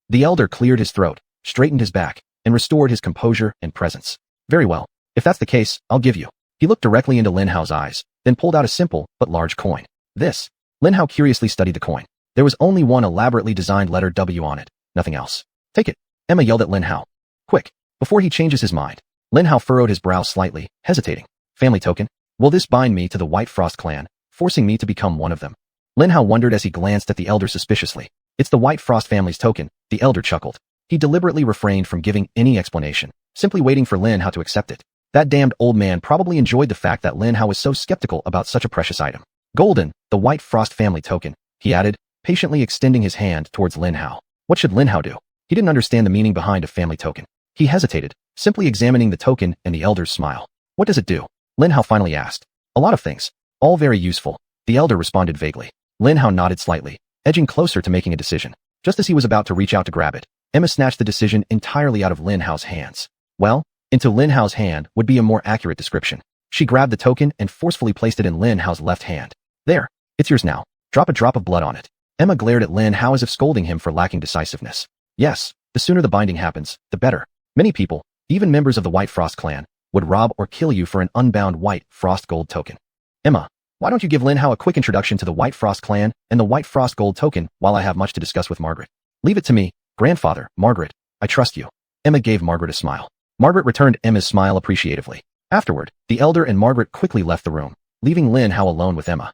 The elder cleared his throat, straightened his back, and restored his composure and presence. Very well. If that's the case, I'll give you. He looked directly into Lin Hao's eyes, then pulled out a simple but large coin. This. Lin Hao curiously studied the coin. There was only one elaborately designed letter W on it, nothing else. Take it. Emma yelled at Lin Hao. Quick, before he changes his mind. Lin Hao furrowed his brow slightly, hesitating. Family token? Will this bind me to the White Frost clan, forcing me to become one of them? Lin Hao wondered as he glanced at the elder suspiciously. It's the White Frost family's token, the elder chuckled. He deliberately refrained from giving any explanation, simply waiting for Lin Hao to accept it. That damned old man probably enjoyed the fact that Lin Hao was so skeptical about such a precious item. Golden, the White Frost family token, he added, patiently extending his hand towards Lin Hao. What should Lin Hao do? He didn't understand the meaning behind a family token. He hesitated, simply examining the token and the elder's smile. What does it do? Lin Hao finally asked. A lot of things. All very useful. The elder responded vaguely. Lin Hao nodded slightly, edging closer to making a decision. Just as he was about to reach out to grab it, Emma snatched the decision entirely out of Lin Hao's hands. Well, into Lin Hao's hand would be a more accurate description. She grabbed the token and forcefully placed it in Lin Hao's left hand. There. It's yours now. Drop a drop of blood on it. Emma glared at Lin Hao as if scolding him for lacking decisiveness. Yes, the sooner the binding happens, the better. Many people, even members of the White Frost clan, would rob or kill you for an unbound White Frost gold token. Emma, why don't you give Lin Hao a quick introduction to the White Frost clan and the White Frost gold token while I have much to discuss with Margaret? Leave it to me, grandfather, Margaret. I trust you. Emma gave Margaret a smile. Margaret returned Emma's smile appreciatively. Afterward, the elder and Margaret quickly left the room, leaving Lin Hao alone with Emma.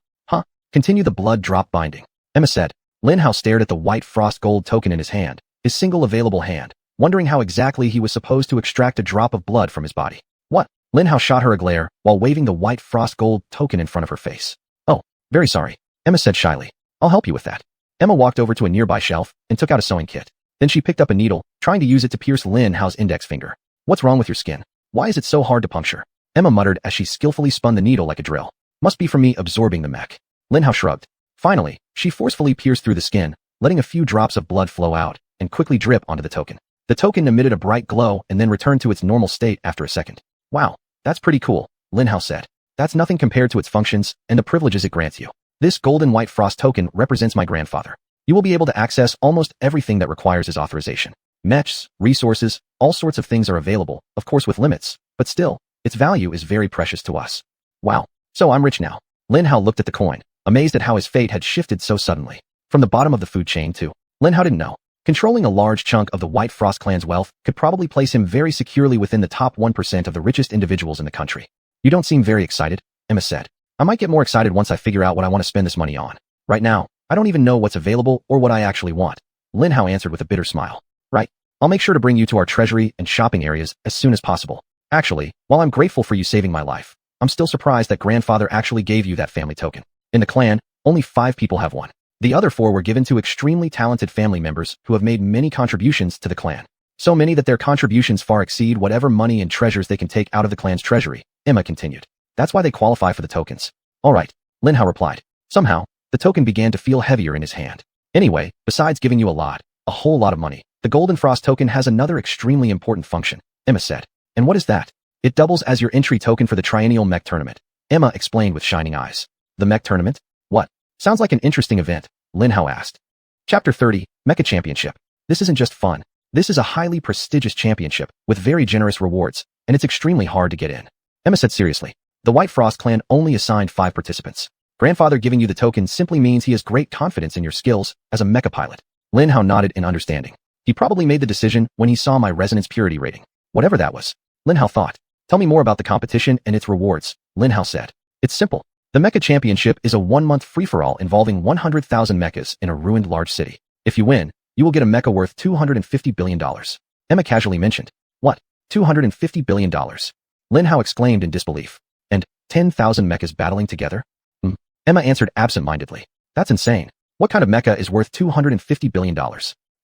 Continue the blood drop binding. Emma said, Lin Hao stared at the white frost gold token in his hand, his single available hand, wondering how exactly he was supposed to extract a drop of blood from his body. What? Lin Hao shot her a glare while waving the white frost gold token in front of her face. Oh, very sorry, Emma said shyly. I'll help you with that. Emma walked over to a nearby shelf and took out a sewing kit. Then she picked up a needle, trying to use it to pierce Lin Hao's index finger. What's wrong with your skin? Why is it so hard to puncture? Emma muttered as she skillfully spun the needle like a drill. Must be from me absorbing the mech. Lin Hao shrugged. Finally, she forcefully pierced through the skin, letting a few drops of blood flow out and quickly drip onto the token. The token emitted a bright glow and then returned to its normal state after a second. Wow, that's pretty cool, Lin Hao said. That's nothing compared to its functions and the privileges it grants you. This golden white frost token represents my grandfather. You will be able to access almost everything that requires his authorization. Mechs, resources, all sorts of things are available, of course with limits, but still, its value is very precious to us. Wow, so I'm rich now. Lin Hao looked at the coin, amazed at how his fate had shifted so suddenly. From the bottom of the food chain too. Lin Hao didn't know. Controlling a large chunk of the White Frost clan's wealth could probably place him very securely within the top 1% of the richest individuals in the country. You don't seem very excited, Emma said. I might get more excited once I figure out what I want to spend this money on. Right now, I don't even know what's available or what I actually want. Lin Hao answered with a bitter smile. Right. I'll make sure to bring you to our treasury and shopping areas as soon as possible. Actually, while I'm grateful for you saving my life, I'm still surprised that grandfather actually gave you that family token. In the clan, only 5 people have one. The other 4 were given to extremely talented family members who have made many contributions to the clan. So many that their contributions far exceed whatever money and treasures they can take out of the clan's treasury, Emma continued. That's why they qualify for the tokens. All right, Lin Hao replied. Somehow, the token began to feel heavier in his hand. Anyway, besides giving you a whole lot of money, the Golden Frost token has another extremely important function, Emma said. And what is that? It doubles as your entry token for the triennial mech tournament, Emma explained with shining eyes. The mech tournament? What? Sounds like an interesting event, Lin Hao asked. Chapter 30, Mecha Championship. This isn't just fun. This is a highly prestigious championship with very generous rewards, and it's extremely hard to get in. Emma said seriously. The White Frost clan only assigned 5 participants. Grandfather giving you the token simply means he has great confidence in your skills as a mecha pilot. Lin Hao nodded in understanding. He probably made the decision when he saw my resonance purity rating. Whatever that was. Lin Hao thought. Tell me more about the competition and its rewards, Lin Hao said. It's simple. The Mecha Championship is a 1-month free-for-all involving 100,000 mechas in a ruined large city. If you win, you will get a mecha worth $250 billion. Emma casually mentioned. What? $250 billion? Lin Hao exclaimed in disbelief. And 10,000 mechas battling together? Emma answered absent-mindedly. That's insane. What kind of mecha is worth $250 billion?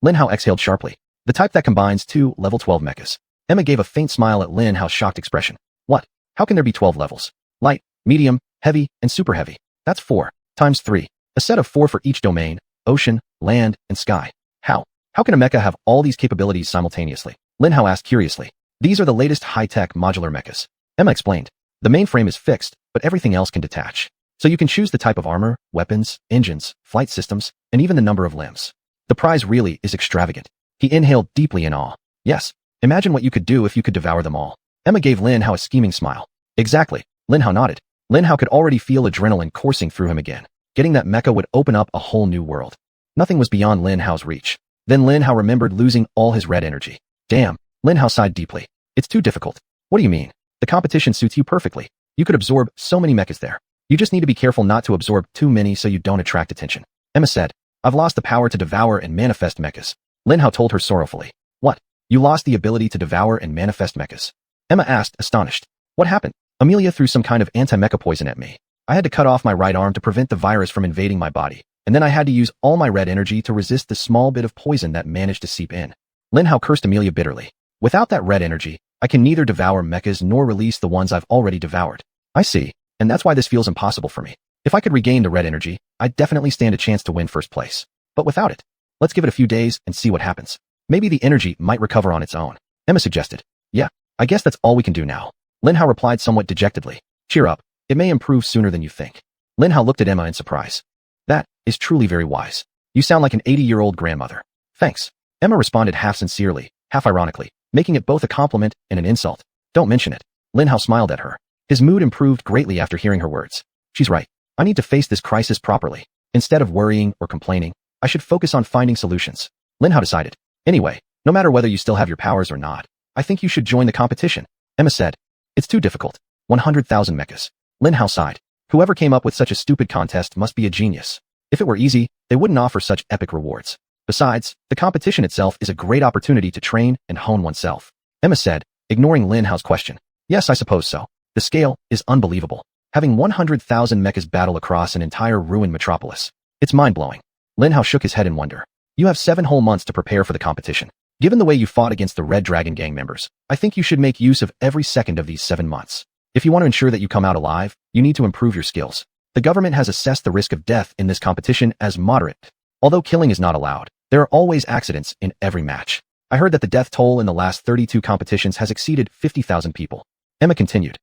Lin Hao exhaled sharply. The type that combines 2 level 12 mechas. Emma gave a faint smile at Lin Hao's shocked expression. What? How can there be 12 levels? Light, medium, heavy, and super heavy. That's 4 times 3. A set of 4 for each domain, ocean, land, and sky. How? How can a mecha have all these capabilities simultaneously? Lin Hao asked curiously. These are the latest high-tech modular mechas. Emma explained. The mainframe is fixed, but everything else can detach. So you can choose the type of armor, weapons, engines, flight systems, and even the number of limbs. The prize really is extravagant. He inhaled deeply in awe. Yes, imagine what you could do if you could devour them all. Emma gave Lin Hao a scheming smile. Exactly, Lin Hao nodded. Lin Hao could already feel adrenaline coursing through him again. Getting that mecha would open up a whole new world. Nothing was beyond Lin Hao's reach. Then Lin Hao remembered losing all his red energy. Damn, Lin Hao sighed deeply. It's too difficult. What do you mean? The competition suits you perfectly. You could absorb so many mechas there. You just need to be careful not to absorb too many so you don't attract attention. Emma said. I've lost the power to devour and manifest mechas. Lin Hao told her sorrowfully. What? You lost the ability to devour and manifest mechas? Emma asked, astonished. What happened? Amelia threw some kind of anti-mecha poison at me. I had to cut off my right arm to prevent the virus from invading my body, and then I had to use all my red energy to resist the small bit of poison that managed to seep in. Lin Hao cursed Amelia bitterly. Without that red energy, I can neither devour mechas nor release the ones I've already devoured. I see, and that's why this feels impossible for me. If I could regain the red energy, I'd definitely stand a chance to win first place. But without it, let's give it a few days and see what happens. Maybe the energy might recover on its own, Emma suggested. Yeah, I guess that's all we can do now. Lin Hao replied somewhat dejectedly. Cheer up, it may improve sooner than you think. Lin Hao looked at Emma in surprise. That is truly very wise. You sound like an 80-year-old grandmother. Thanks. Emma responded half sincerely, half ironically, making it both a compliment and an insult. Don't mention it. Lin Hao smiled at her. His mood improved greatly after hearing her words. She's right. I need to face this crisis properly. Instead of worrying or complaining, I should focus on finding solutions. Lin Hao decided. Anyway, no matter whether you still have your powers or not, I think you should join the competition. Emma said. It's too difficult. 100,000 mechas. Lin Hao sighed. Whoever came up with such a stupid contest must be a genius. If it were easy, they wouldn't offer such epic rewards. Besides, the competition itself is a great opportunity to train and hone oneself. Emma said, ignoring Lin Hao's question. Yes, I suppose so. The scale is unbelievable. Having 100,000 mechas battle across an entire ruined metropolis. It's mind-blowing. Lin Hao shook his head in wonder. You have 7 whole months to prepare for the competition. Given the way you fought against the Red Dragon Gang members, I think you should make use of every second of these 7 months. If you want to ensure that you come out alive, you need to improve your skills. The government has assessed the risk of death in this competition as moderate. Although killing is not allowed, there are always accidents in every match. I heard that the death toll in the last 32 competitions has exceeded 50,000 people. Emma continued.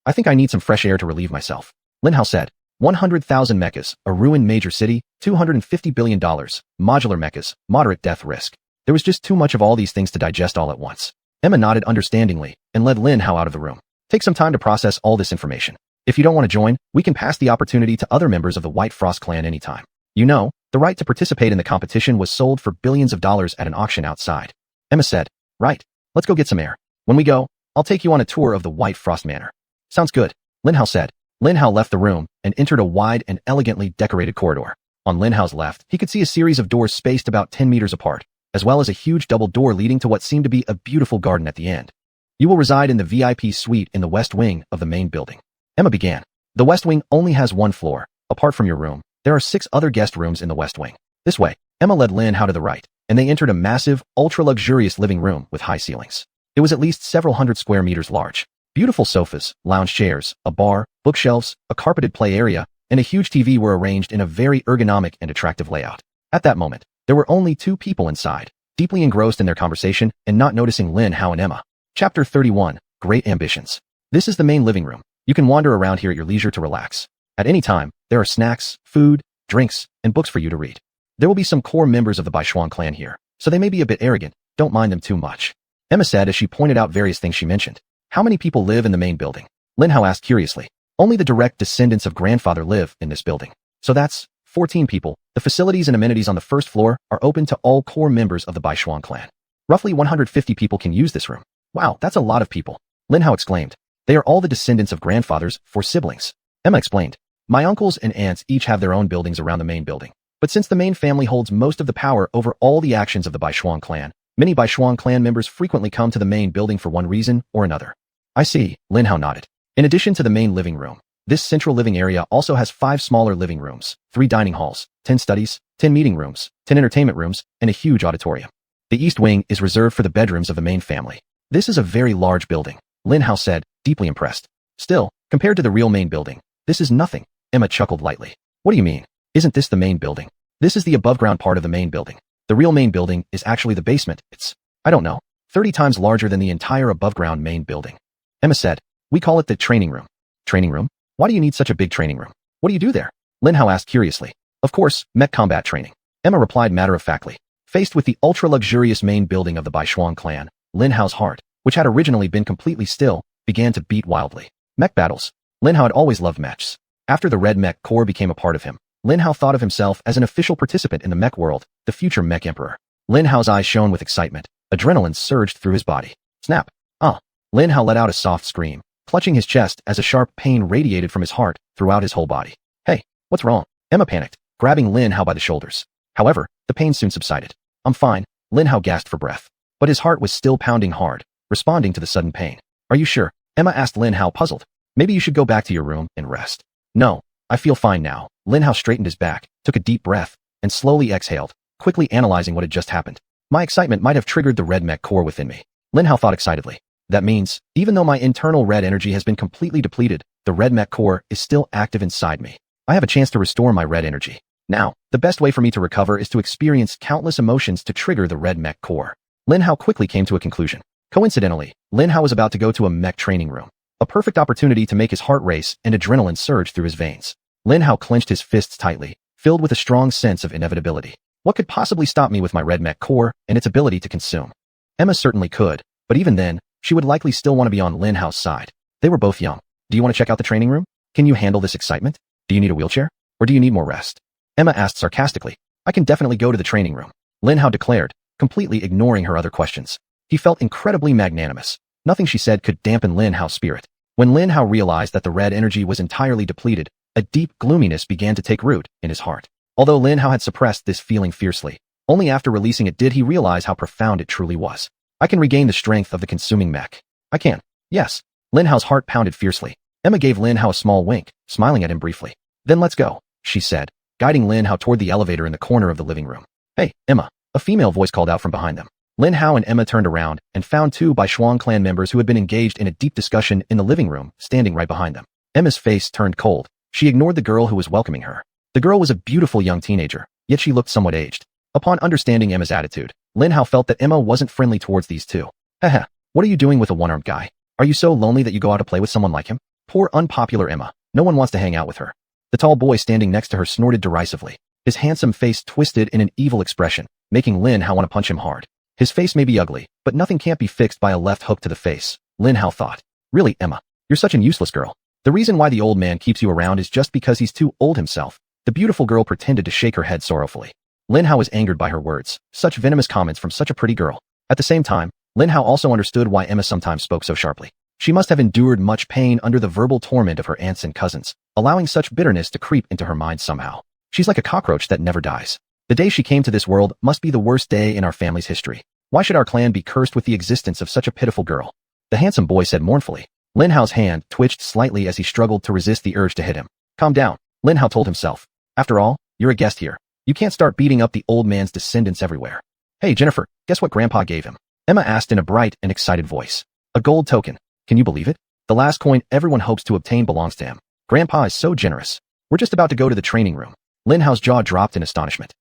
I think I need some fresh air to relieve myself. Lin Hao said. 100,000 mechas, a ruined major city, $250 billion, modular mechas, moderate death risk. There was just too much of all these things to digest all at once. Emma nodded understandingly and led Lin Hao out of the room. Take some time to process all this information. If you don't want to join, we can pass the opportunity to other members of the White Frost clan anytime. You know, the right to participate in the competition was sold for billions of dollars at an auction outside. Emma said. Right. Let's go get some air. When we go, I'll take you on a tour of the White Frost Manor. Sounds good. Lin Hao said. Lin Hao left the room and entered a wide and elegantly decorated corridor. On Lin Hao's left, he could see a series of doors spaced about 10 meters apart, as well as a huge double door leading to what seemed to be a beautiful garden at the end. You will reside in the VIP suite in the west wing of the main building. Emma began. The west wing only has 1 floor. Apart from your room, there are 6 other guest rooms in the west wing. This way, Emma led Lin Hao to the right, and they entered a massive, ultra-luxurious living room with high ceilings. It was at least several hundred square meters large. Beautiful sofas, lounge chairs, a bar, bookshelves, a carpeted play area, and a huge TV were arranged in a very ergonomic and attractive layout. At that moment, there were only 2 people inside, deeply engrossed in their conversation and not noticing Lin Hao and Emma. Chapter 31, Great Ambitions. This is the main living room. You can wander around here at your leisure to relax. At any time, there are snacks, food, drinks, and books for you to read. There will be some core members of the Xuanyuan clan here, so they may be a bit arrogant. Don't mind them too much. Emma said as she pointed out various things she mentioned. How many people live in the main building? Lin Hao asked curiously. Only the direct descendants of grandfather live in this building. So that's 14 people. The facilities and amenities on the first floor are open to all core members of the Xuanyuan clan. Roughly 150 people can use this room. Wow, that's a lot of people. Lin Hao exclaimed. They are all the descendants of grandfathers, 4 siblings. Emma explained. My uncles and aunts each have their own buildings around the main building. But since the main family holds most of the power over all the actions of the Xuanyuan clan, many Xuanyuan clan members frequently come to the main building for one reason or another. I see, Lin Hao nodded. In addition to the main living room, this central living area also has 5 smaller living rooms, 3 dining halls, 10 studies, 10 meeting rooms, 10 entertainment rooms, and a huge auditorium. The east wing is reserved for the bedrooms of the main family. This is a very large building, Lin Hao said, deeply impressed. Still, compared to the real main building, this is nothing. Emma chuckled lightly. What do you mean? Isn't this the main building? This is the above-ground part of the main building. The real main building is actually the basement. It's, I don't know, 30 times larger than the entire above-ground main building. Emma said, we call it the training room. Training room? Why do you need such a big training room? What do you do there? Lin Hao asked curiously. Of course, mech combat training. Emma replied matter-of-factly. Faced with the ultra-luxurious main building of the Xuanyuan clan, Lin Hao's heart, which had originally been completely still, began to beat wildly. Mech battles. Lin Hao had always loved mechs. After the Red Mech Corps became a part of him, Lin Hao thought of himself as an official participant in the mech world, the future mech emperor. Lin Hao's eyes shone with excitement. Adrenaline surged through his body. Snap. Ah. Lin Hao let out a soft scream, clutching his chest as a sharp pain radiated from his heart throughout his whole body. Hey, what's wrong? Emma panicked, grabbing Lin Hao by the shoulders. However, the pain soon subsided. I'm fine, Lin Hao gasped for breath. But his heart was still pounding hard, responding to the sudden pain. Are you sure? Emma asked Lin Hao, puzzled. Maybe you should go back to your room and rest. No, I feel fine now. Lin Hao straightened his back, took a deep breath, and slowly exhaled, quickly analyzing what had just happened. My excitement might have triggered the Red Mech Core within me. Lin Hao thought excitedly. That means, even though my internal red energy has been completely depleted, the Red Mech Core is still active inside me. I have a chance to restore my red energy. Now, the best way for me to recover is to experience countless emotions to trigger the Red Mech Core. Lin Hao quickly came to a conclusion. Coincidentally, Lin Hao was about to go to a mech training room. A perfect opportunity to make his heart race and adrenaline surge through his veins. Lin Hao clenched his fists tightly, filled with a strong sense of inevitability. What could possibly stop me with my Red Mech Core and its ability to consume? Emma certainly could, but even then, she would likely still want to be on Lin Hao's side. They were both young. Do you want to check out the training room? Can you handle this excitement? Do you need a wheelchair? Or do you need more rest? Emma asked sarcastically. I can definitely go to the training room, Lin Hao declared, completely ignoring her other questions. He felt incredibly magnanimous. Nothing she said could dampen Lin Hao's spirit. When Lin Hao realized that the red energy was entirely depleted, a deep gloominess began to take root in his heart. Although Lin Hao had suppressed this feeling fiercely, only after releasing it did he realize how profound it truly was. I can regain the strength of the consuming mech. I can. Yes. Lin Hao's heart pounded fiercely. Emma gave Lin Hao a small wink, smiling at him briefly. Then let's go, she said, guiding Lin Hao toward the elevator in the corner of the living room. Hey, Emma, a female voice called out from behind them. Lin Hao and Emma turned around and found two Xuanyuan clan members who had been engaged in a deep discussion in the living room, standing right behind them. Emma's face turned cold. She ignored the girl who was welcoming her. The girl was a beautiful young teenager, yet she looked somewhat aged. Upon understanding Emma's attitude, Lin Hao felt that Emma wasn't friendly towards these two. Haha, what are you doing with a one-armed guy? Are you so lonely that you go out to play with someone like him? Poor unpopular Emma. No one wants to hang out with her. The tall boy standing next to her snorted derisively. His handsome face twisted in an evil expression, making Lin Hao want to punch him hard. His face may be ugly, but nothing can't be fixed by a left hook to the face, Lin Hao thought. Really, Emma, you're such an useless girl. The reason why the old man keeps you around is just because he's too old himself. The beautiful girl pretended to shake her head sorrowfully. Lin Hao was angered by her words, such venomous comments from such a pretty girl. At the same time, Lin Hao also understood why Emma sometimes spoke so sharply. She must have endured much pain under the verbal torment of her aunts and cousins, allowing such bitterness to creep into her mind somehow. She's like a cockroach that never dies. The day she came to this world must be the worst day in our family's history. Why should our clan be cursed with the existence of such a pitiful girl? The handsome boy said mournfully. Lin Hao's hand twitched slightly as he struggled to resist the urge to hit him. Calm down, Lin Hao told himself. After all, you're a guest here. You can't start beating up the old man's descendants everywhere. Hey, Jennifer, guess what Grandpa gave him? Emma asked in a bright and excited voice. A gold token. Can you believe it? The last coin everyone hopes to obtain belongs to him. Grandpa is so generous. We're just about to go to the training room. Lin Hao's jaw dropped in astonishment.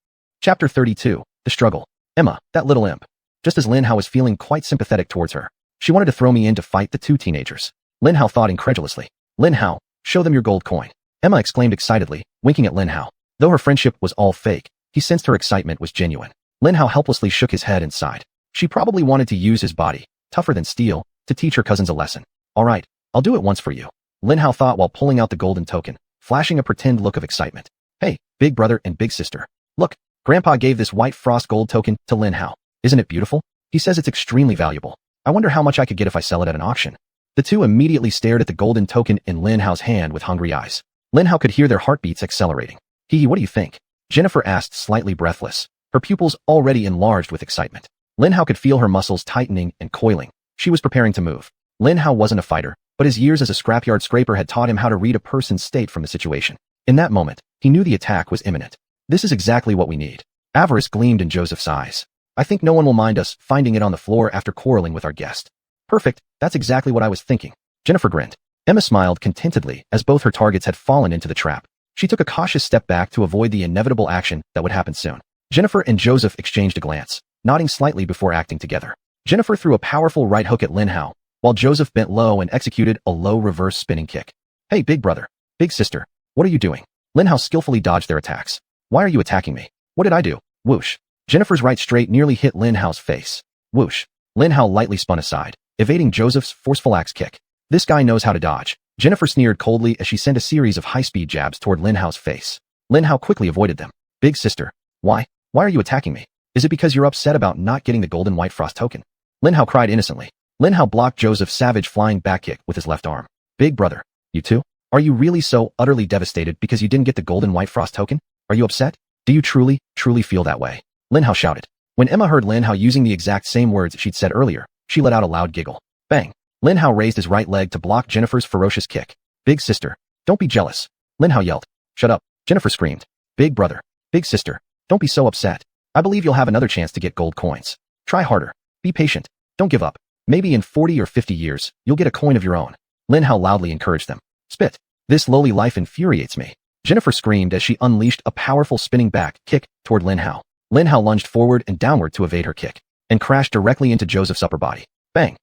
Chapter 32, The Struggle. Emma, that little imp. Just as Lin Hao was feeling quite sympathetic towards her, she wanted to throw me in to fight the two teenagers. Lin Hao thought incredulously. Lin Hao, show them your gold coin. Emma exclaimed excitedly, winking at Lin Hao. Though her friendship was all fake, he sensed her excitement was genuine. Lin Hao helplessly shook his head and sighed. She probably wanted to use his body, tougher than steel, to teach her cousins a lesson. All right, I'll do it once for you, Lin Hao thought while pulling out the golden token, flashing a pretend look of excitement. Hey, big brother and big sister. Look, Grandpa gave this white frost gold token to Lin Hao. Isn't it beautiful? He says it's extremely valuable. I wonder how much I could get if I sell it at an auction. The two immediately stared at the golden token in Lin Hao's hand with hungry eyes. Lin Hao could hear their heartbeats accelerating. What do you think? Jennifer asked, slightly breathless, her pupils already enlarged with excitement. Lin Hao could feel her muscles tightening and coiling. She was preparing to move. Lin Hao wasn't a fighter, but his years as a scrapyard scraper had taught him how to read a person's state from the situation. In that moment, he knew the attack was imminent. This is exactly what we need. Avarice gleamed in Joseph's eyes. I think no one will mind us finding it on the floor after quarreling with our guest. Perfect, that's exactly what I was thinking. Jennifer grinned. Emma smiled contentedly as both her targets had fallen into the trap. She took a cautious step back to avoid the inevitable action that would happen soon. Jennifer and Joseph exchanged a glance, nodding slightly before acting together. Jennifer threw a powerful right hook at Lin Hao, while Joseph bent low and executed a low reverse spinning kick. Hey, big brother, big sister, what are you doing? Lin Hao skillfully dodged their attacks. Why are you attacking me? What did I do? Whoosh. Jennifer's right straight nearly hit Lin Hao's face. Whoosh. Lin Hao lightly spun aside, evading Joseph's forceful axe kick. This guy knows how to dodge. Jennifer sneered coldly as she sent a series of high-speed jabs toward Lin Hao's face. Lin Hao quickly avoided them. Big sister, why are you attacking me? Is it because you're upset about not getting the golden white frost token? Lin Hao cried innocently. Lin Hao blocked Joseph's savage flying back kick with his left arm. Big brother, you too? Are you really so utterly devastated because you didn't get the golden white frost token? Are you upset? Do you truly feel that way? Lin Hao shouted. When Emma heard Lin Hao using the exact same words she'd said earlier, she let out a loud giggle. Bang! Lin Hao raised his right leg to block Jennifer's ferocious kick. Big sister, don't be jealous. Lin Hao yelled. Shut up, Jennifer screamed. Big brother, big sister, don't be so upset. I believe you'll have another chance to get gold coins. Try harder. Be patient. Don't give up. Maybe in 40 or 50 years, you'll get a coin of your own. Lin Hao loudly encouraged them. Spit. This lowly life infuriates me. Jennifer screamed as she unleashed a powerful spinning back kick toward Lin Hao. Lin Hao lunged forward and downward to evade her kick, and crashed directly into Joseph's upper body. Bang!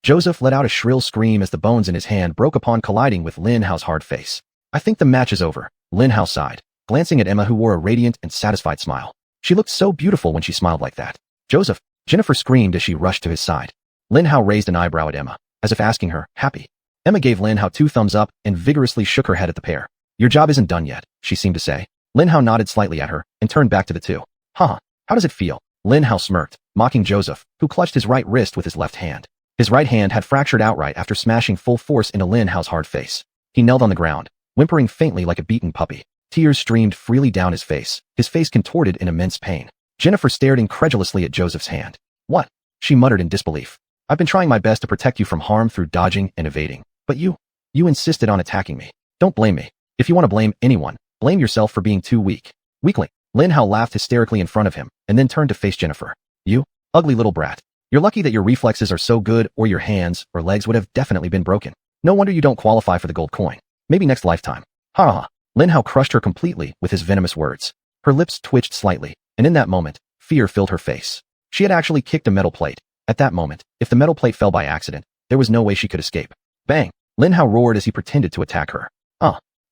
Joseph let out a shrill scream as the bones in his hand broke upon colliding with Lin Hao's hard face. I think the match is over, Lin Hao sighed, glancing at Emma who wore a radiant and satisfied smile. She looked so beautiful when she smiled like that. Joseph, Jennifer screamed as she rushed to his side. Lin Hao raised an eyebrow at Emma, as if asking her, happy? Emma gave Lin Hao 2 thumbs up and vigorously shook her head at the pair. Your job isn't done yet, she seemed to say. Lin Hao nodded slightly at her and turned back to the two. How does it feel? Lin Hao smirked, mocking Joseph, who clutched his right wrist with his left hand. His right hand had fractured outright after smashing full force into Lin Hao's hard face. He knelt on the ground, whimpering faintly like a beaten puppy. Tears streamed freely down his face contorted in immense pain. Jennifer stared incredulously at Joseph's hand. What? She muttered in disbelief. I've been trying my best to protect you from harm through dodging and evading. But you insisted on attacking me. Don't blame me. If you want to blame anyone, blame yourself for being too weak. Weakling. Lin Hao laughed hysterically in front of him, and then turned to face Jennifer. You ugly little brat. You're lucky that your reflexes are so good, or your hands or legs would have definitely been broken. No wonder you don't qualify for the gold coin. Maybe next lifetime. Ha ha ha. Lin Hao crushed her completely with his venomous words. Her lips twitched slightly, and in that moment, fear filled her face. She had actually kicked a metal plate. At that moment, if the metal plate fell by accident, there was no way she could escape. Bang! Lin Hao roared as he pretended to attack her.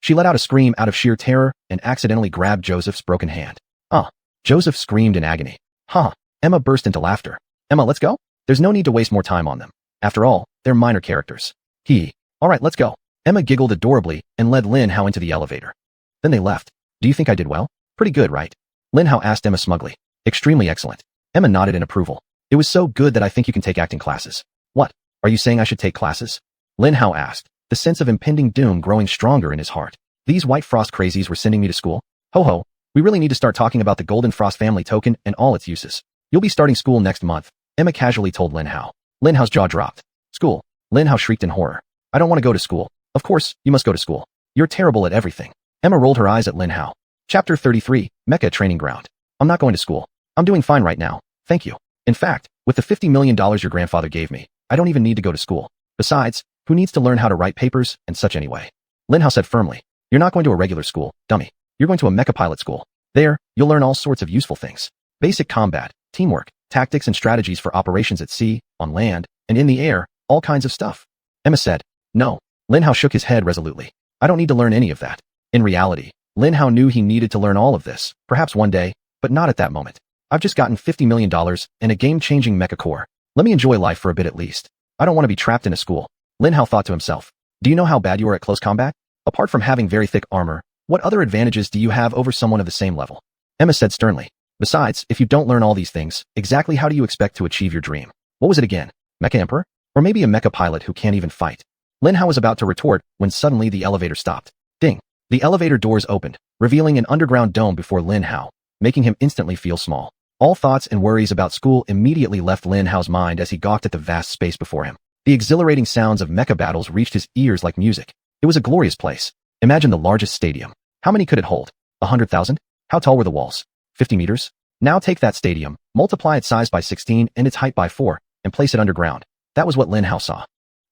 She let out a scream out of sheer terror and accidentally grabbed Joseph's broken hand. Joseph screamed in agony. Emma burst into laughter. Emma, let's go? There's no need to waste more time on them. After all, they're minor characters. Alright, let's go. Emma giggled adorably and led Lin Hao into the elevator. Then they left. Do you think I did well? Pretty good, right? Lin Hao asked Emma smugly. Extremely excellent. Emma nodded in approval. It was so good that I think you can take acting classes. What? Are you saying I should take classes? Lin Hao asked, the sense of impending doom growing stronger in his heart. These White Frost crazies were sending me to school? Ho ho, we really need to start talking about the Golden Frost family token and all its uses. You'll be starting school next month, Emma casually told Lin Hao. Lin Hao's jaw dropped. School? Lin Hao shrieked in horror. I don't want to go to school. Of course, you must go to school. You're terrible at everything. Emma rolled her eyes at Lin Hao. Chapter 33, Mecha Training Ground. I'm not going to school. I'm doing fine right now, thank you. In fact, with the $50 million your grandfather gave me, I don't even need to go to school. Besides, who needs to learn how to write papers and such anyway? Lin Hao said firmly. You're not going to a regular school, dummy. You're going to a mecha pilot school. There, you'll learn all sorts of useful things. Basic combat, teamwork, tactics and strategies for operations at sea, on land, and in the air, all kinds of stuff. Emma said. No. Lin Hao shook his head resolutely. I don't need to learn any of that. In reality, Lin Hao knew he needed to learn all of this, perhaps one day, but not at that moment. I've just gotten $50 million and a game-changing mecha core. Let me enjoy life for a bit at least. I don't want to be trapped in a school. Lin Hao thought to himself. Do you know how bad you are at close combat? Apart from having very thick armor, what other advantages do you have over someone of the same level? Emma said sternly. Besides, if you don't learn all these things, exactly how do you expect to achieve your dream? What was it again? Mecha Emperor? Or maybe a mecha pilot who can't even fight? Lin Hao was about to retort when suddenly the elevator stopped. Ding! The elevator doors opened, revealing an underground dome before Lin Hao, making him instantly feel small. All thoughts and worries about school immediately left Lin Hao's mind as he gawked at the vast space before him. The exhilarating sounds of mecha battles reached his ears like music. It was a glorious place. Imagine the largest stadium. How many could it hold? 100,000? How tall were the walls? 50 meters? Now take that stadium, multiply its size by 16 and its height by 4, and place it underground. That was what Lin Hao saw.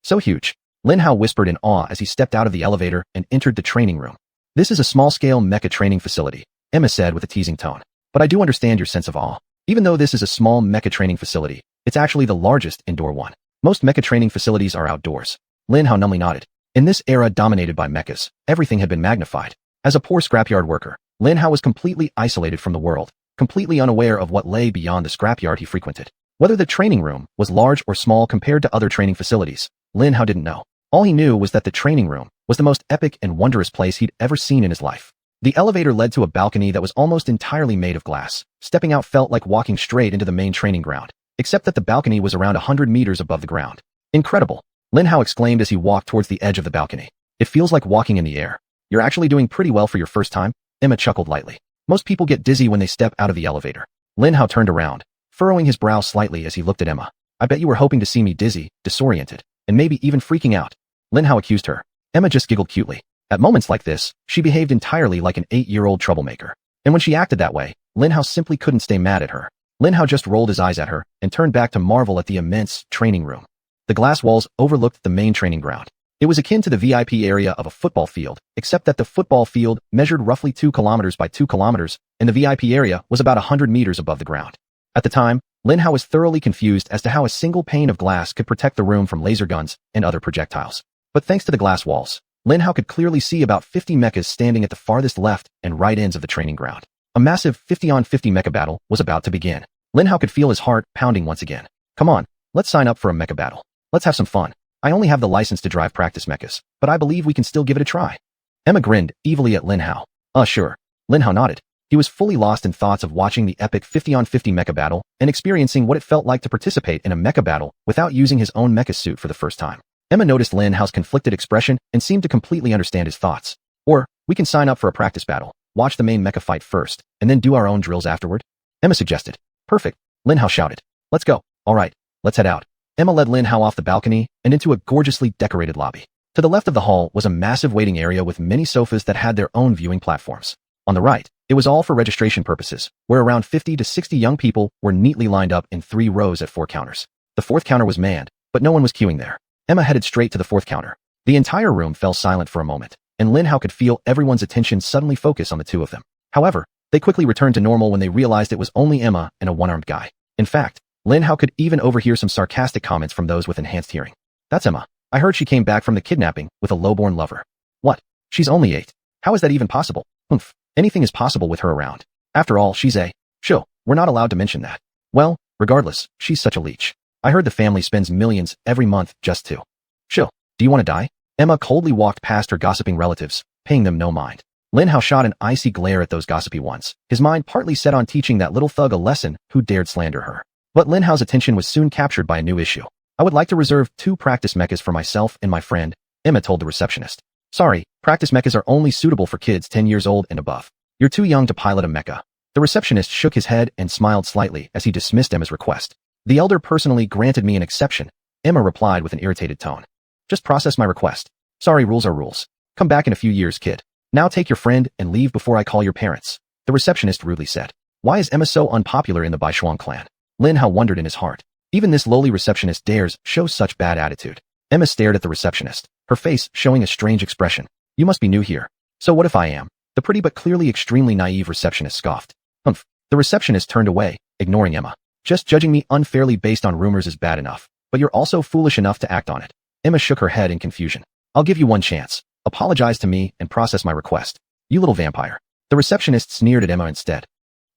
So huge. Lin Hao whispered in awe as he stepped out of the elevator and entered the training room. This is a small-scale mecha training facility, Emma said with a teasing tone. But I do understand your sense of awe. Even though this is a small mecha training facility, it's actually the largest indoor one. Most mecha training facilities are outdoors. Lin Hao numbly nodded. In this era dominated by mechas, everything had been magnified. As a poor scrapyard worker, Lin Hao was completely isolated from the world, completely unaware of what lay beyond the scrapyard he frequented. Whether the training room was large or small compared to other training facilities, Lin Hao didn't know. All he knew was that the training room was the most epic and wondrous place he'd ever seen in his life. The elevator led to a balcony that was almost entirely made of glass. Stepping out felt like walking straight into the main training ground, except that the balcony was around 100 meters above the ground. Incredible! Lin Hao exclaimed as he walked towards the edge of the balcony. It feels like walking in the air. You're actually doing pretty well for your first time, Emma chuckled lightly. Most people get dizzy when they step out of the elevator. Lin Hao turned around, furrowing his brow slightly as he looked at Emma. I bet you were hoping to see me dizzy, disoriented, and maybe even freaking out. Lin Hao accused her. Emma just giggled cutely. At moments like this, she behaved entirely like an 8-year-old troublemaker. And when she acted that way, Lin Hao simply couldn't stay mad at her. Lin Hao just rolled his eyes at her and turned back to marvel at the immense training room. The glass walls overlooked the main training ground. It was akin to the VIP area of a football field, except that the football field measured roughly 2 kilometers by 2 kilometers, and the VIP area was about 100 meters above the ground. At the time, Lin Hao was thoroughly confused as to how a single pane of glass could protect the room from laser guns and other projectiles. But thanks to the glass walls, Lin Hao could clearly see about 50 mechas standing at the farthest left and right ends of the training ground. A massive 50-on-50 mecha battle was about to begin. Lin Hao could feel his heart pounding once again. Come on, let's sign up for a mecha battle. Let's have some fun. I only have the license to drive practice mechas, but I believe we can still give it a try. Emma grinned evilly at Lin Hao. Sure. Lin Hao nodded. He was fully lost in thoughts of watching the epic 50-on-50 mecha battle and experiencing what it felt like to participate in a mecha battle without using his own mecha suit for the first time. Emma noticed Lin Hao's conflicted expression and seemed to completely understand his thoughts. Or We can sign up for a practice battle, watch the main mecha fight first, and then do our own drills afterward? Emma suggested. Perfect, Lin Hao shouted. Let's go. All right, let's head out. Emma led Lin Hao off the balcony and into a gorgeously decorated lobby. To the left of the hall was a massive waiting area with many sofas that had their own viewing platforms. On the right, it was all for registration purposes, where around 50 to 60 young people were neatly lined up in 3 rows at 4 counters. The 4th counter was manned, but no one was queuing there. Emma headed straight to the 4th counter. The entire room fell silent for a moment, and Lin Hao could feel everyone's attention suddenly focus on the 2 of them. However, they quickly returned to normal when they realized it was only Emma and a one-armed guy. In fact, Lin Hao could even overhear some sarcastic comments from those with enhanced hearing. That's Emma. I heard she came back from the kidnapping with a lowborn lover. What? She's only 8. How is that even possible? Oomph. Anything is possible with her around. After all, she's a... Sure, we're not allowed to mention that. Well, regardless, she's such a leech. I heard the family spends millions every month just to... Sure, do you want to die? Emma coldly walked past her gossiping relatives, paying them no mind. Lin Hao shot an icy glare at those gossipy ones, his mind partly set on teaching that little thug a lesson who dared slander her. But Lin Hao's attention was soon captured by a new issue. I would like to reserve 2 practice mechas for myself and my friend, Emma told the receptionist. Sorry, practice mechas are only suitable for kids 10 years old and above. You're too young to pilot a mecha. The receptionist shook his head and smiled slightly as he dismissed Emma's request. The elder personally granted me an exception, Emma replied with an irritated tone. Just process my request. Sorry, rules are rules. Come back in a few years, kid. Now take your friend and leave before I call your parents, the receptionist rudely said. Why is Emma so unpopular in the Xuanyuan clan? Lin Hao wondered in his heart. Even this lowly receptionist dares show such bad attitude. Emma stared at the receptionist, her face showing a strange expression. You must be new here. So what if I am? The pretty but clearly extremely naive receptionist scoffed. Humph. The receptionist turned away, ignoring Emma. Just judging me unfairly based on rumors is bad enough, but you're also foolish enough to act on it. Emma shook her head in confusion. I'll give you one chance. Apologize to me and process my request. You little vampire. The receptionist sneered at Emma instead.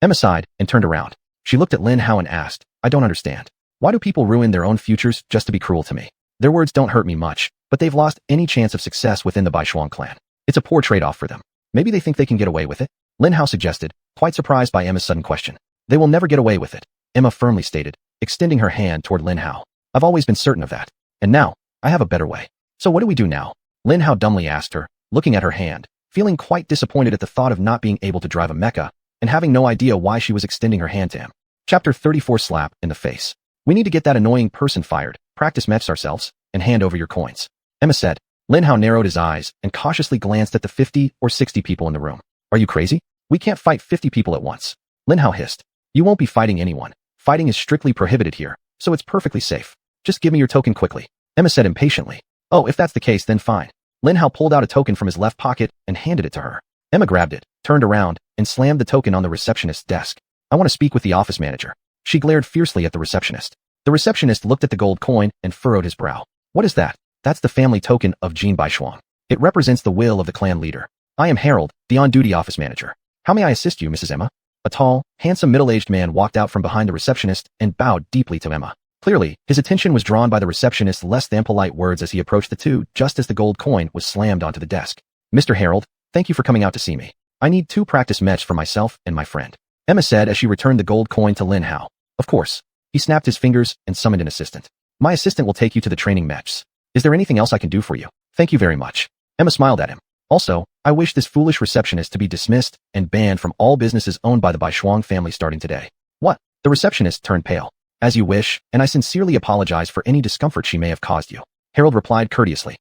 Emma sighed and turned around. She looked at Lin Hao and asked, I don't understand. Why do people ruin their own futures just to be cruel to me? Their words don't hurt me much, but they've lost any chance of success within the Xuanyuan clan. It's a poor trade-off for them. Maybe they think they can get away with it? Lin Hao suggested, quite surprised by Emma's sudden question. They will never get away with it, Emma firmly stated, extending her hand toward Lin Hao. I've always been certain of that. And now, I have a better way. So what do we do now? Lin Hao dumbly asked her, looking at her hand, feeling quite disappointed at the thought of not being able to drive a mecha, and having no idea why she was extending her hand to him. Chapter 34 Slap in the Face. We need to get that annoying person fired, practice mechs ourselves, and hand over your coins, Emma said. Lin Hao narrowed his eyes and cautiously glanced at the 50 or 60 people in the room. Are you crazy? We can't fight 50 people at once. Lin Hao hissed. You won't be fighting anyone. Fighting is strictly prohibited here, so it's perfectly safe. Just give me your token quickly, Emma said impatiently. Oh, if that's the case, then fine. Lin Hao pulled out a token from his left pocket and handed it to her. Emma grabbed it, turned around, and slammed the token on the receptionist's desk. I want to speak with the office manager. She glared fiercely at the receptionist. The receptionist looked at the gold coin and furrowed his brow. What is that? That's the family token of Jin Baishuang. It represents the will of the clan leader. I am Harold, the on-duty office manager. How may I assist you, Mrs. Emma? A tall, handsome middle-aged man walked out from behind the receptionist and bowed deeply to Emma. Clearly, his attention was drawn by the receptionist's less than polite words as he approached the two just as the gold coin was slammed onto the desk. Mr. Harold, thank you for coming out to see me. I need 2 practice mechs for myself and my friend, Emma said as she returned the gold coin to Lin Hao. Of course. He snapped his fingers and summoned an assistant. My assistant will take you to the training mechs. Is there anything else I can do for you? Thank you very much. Emma smiled at him. Also, I wish this foolish receptionist to be dismissed and banned from all businesses owned by the Baishuang family starting today. What? The receptionist turned pale. As you wish, and I sincerely apologize for any discomfort she may have caused you, Harold replied courteously.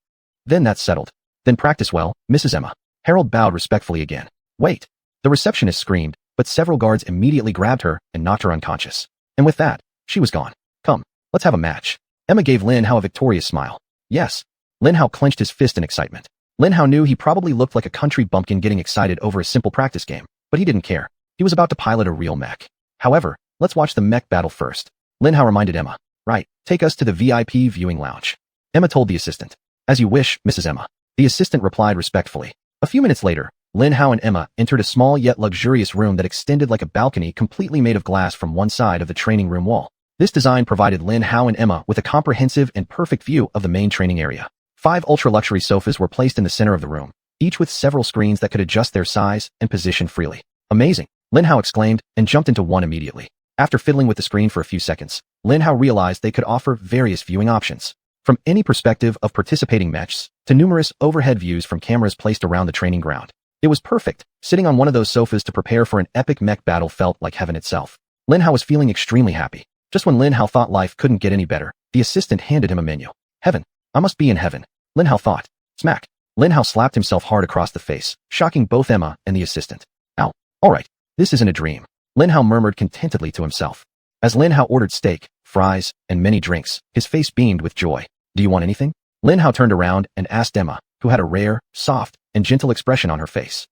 Then that's settled. Then practice well, Mrs. Emma. Harold bowed respectfully again. Wait. The receptionist screamed, but several guards immediately grabbed her and knocked her unconscious. And with that, she was gone. Come, let's have a match. Emma gave Lin Hao a victorious smile. Yes. Lin Hao clenched his fist in excitement. Lin Hao knew he probably looked like a country bumpkin getting excited over a simple practice game, but he didn't care. He was about to pilot a real mech. However, let's watch the mech battle first. Lin Hao reminded Emma. Right, take us to the VIP viewing lounge. Emma told the assistant. As you wish, Mrs. Emma. The assistant replied respectfully. A few minutes later, Lin Hao and Emma entered a small yet luxurious room that extended like a balcony completely made of glass from one side of the training room wall. This design provided Lin Hao and Emma with a comprehensive and perfect view of the main training area. 5 ultra-luxury sofas were placed in the center of the room, each with several screens that could adjust their size and position freely. Amazing, Lin Hao exclaimed and jumped into one immediately. After fiddling with the screen for a few seconds, Lin Hao realized they could offer various viewing options. From any perspective of participating mechs to numerous overhead views from cameras placed around the training ground. It was perfect. Sitting on one of those sofas to prepare for an epic mech battle felt like heaven itself. Lin Hao was feeling extremely happy. Just when Lin Hao thought life couldn't get any better, the assistant handed him a menu. Heaven. I must be in heaven. Lin Hao thought. Smack. Lin Hao slapped himself hard across the face, shocking both Emma and the assistant. Ow. Alright. This isn't a dream. Lin Hao murmured contentedly to himself. As Lin Hao ordered steak, fries, and many drinks, his face beamed with joy. Do you want anything? Lin Hao turned around and asked Emma, who had a rare, soft, and gentle expression on her face.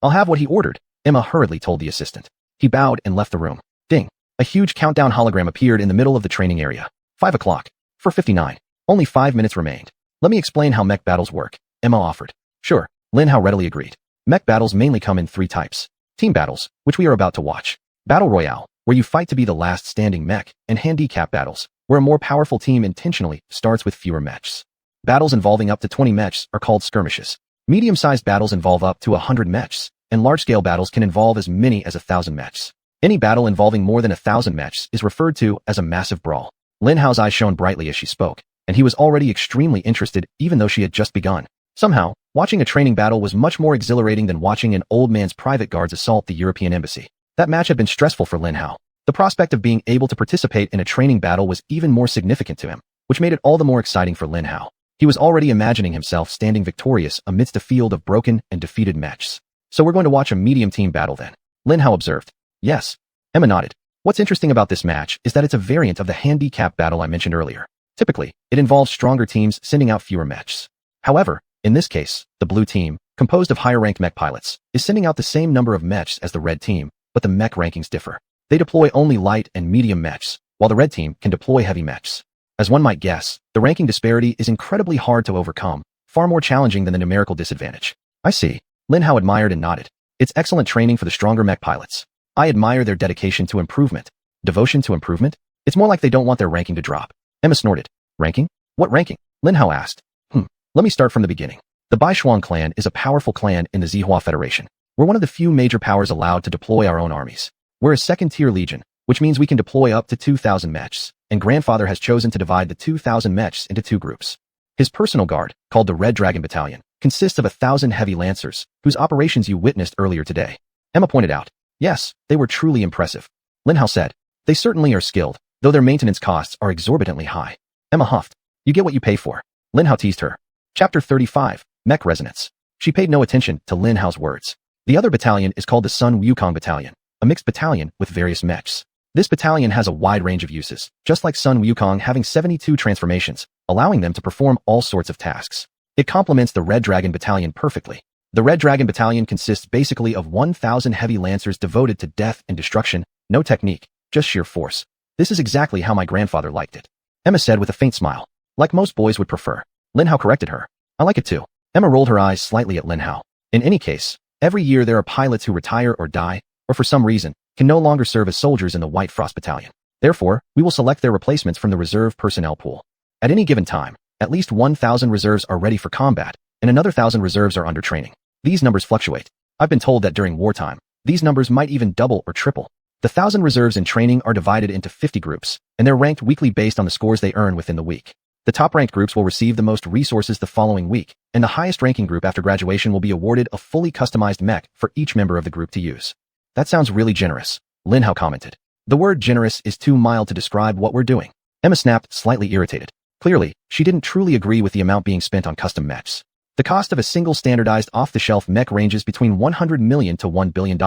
I'll have what he ordered, Emma hurriedly told the assistant. He bowed and left the room. Ding. A huge countdown hologram appeared in the middle of the training area. 5 o'clock. 4:59. Only 5 minutes remained. Let me explain how mech battles work, Emma offered. Sure, Lin Hao readily agreed. Mech battles mainly come in 3 types. Team battles, which we are about to watch. Battle Royale, where you fight to be the last standing mech, and handicap battles, where a more powerful team intentionally starts with fewer mechs. Battles involving up to 20 mechs are called skirmishes. Medium-sized battles involve up to 100 mechs, and large-scale battles can involve as many as 1,000 mechs. Any battle involving more than 1,000 mechs is referred to as a massive brawl. Lin Hao's eyes shone brightly as she spoke, and he was already extremely interested even though she had just begun. Somehow, watching a training battle was much more exhilarating than watching an old man's private guards assault the European embassy. That match had been stressful for Lin Hao. The prospect of being able to participate in a training battle was even more significant to him, which made it all the more exciting for Lin Hao. He was already imagining himself standing victorious amidst a field of broken and defeated mechs. So we're going to watch a medium team battle then, Lin Hao observed. Yes. Emma nodded. What's interesting about this match is that it's a variant of the handicap battle I mentioned earlier. Typically, it involves stronger teams sending out fewer mechs. However, in this case, the blue team, composed of higher-ranked mech pilots, is sending out the same number of mechs as the red team, but the mech rankings differ. They deploy only light and medium mechs, while the red team can deploy heavy mechs. As one might guess, the ranking disparity is incredibly hard to overcome, far more challenging than the numerical disadvantage. I see. Lin Hao admired and nodded. It's excellent training for the stronger mech pilots. I admire their dedication to improvement. Devotion to improvement? It's more like they don't want their ranking to drop. Emma snorted. Ranking? What ranking? Lin Hao asked. Let me start from the beginning. The Baishuang clan is a powerful clan in the Zihua Federation. We're one of the few major powers allowed to deploy our own armies. We're a second-tier legion, which means we can deploy up to 2,000 mechs, and Grandfather has chosen to divide the 2,000 mechs into 2 groups. His personal guard, called the Red Dragon Battalion, consists of 1,000 heavy lancers, whose operations you witnessed earlier today. Emma pointed out. Yes, they were truly impressive. Lin Hao said. They certainly are skilled, though their maintenance costs are exorbitantly high. Emma huffed. You get what you pay for. Lin Hao teased her. Chapter 35, Mech Resonance. She paid no attention to Lin Hao's words. The other battalion is called the Xuanyuan Battalion, a mixed battalion with various mechs. This battalion has a wide range of uses, just like Xuanyuan having 72 transformations, allowing them to perform all sorts of tasks. It complements the Red Dragon Battalion perfectly. The Red Dragon Battalion consists basically of 1,000 heavy lancers devoted to death and destruction, no technique, just sheer force. This is exactly how my grandfather liked it. Emma said with a faint smile. Like most boys would prefer. Lin Hao corrected her. I like it too. Emma rolled her eyes slightly at Lin Hao. In any case, every year there are pilots who retire or die, or for some reason, can no longer serve as soldiers in the White Frost Battalion. Therefore, we will select their replacements from the reserve personnel pool. At any given time, at least 1,000 reserves are ready for combat, and another 1,000 reserves are under training. These numbers fluctuate. I've been told that during wartime, these numbers might even double or triple. The 1,000 reserves in training are divided into 50 groups, and they're ranked weekly based on the scores they earn within the week. The top-ranked groups will receive the most resources the following week, and the highest-ranking group after graduation will be awarded a fully customized mech for each member of the group to use. That sounds really generous, Lin Hao commented. The word generous is too mild to describe what we're doing. Emma snapped, slightly irritated. Clearly, she didn't truly agree with the amount being spent on custom mechs. The cost of a single standardized off-the-shelf mech ranges between $100 million to $1 billion,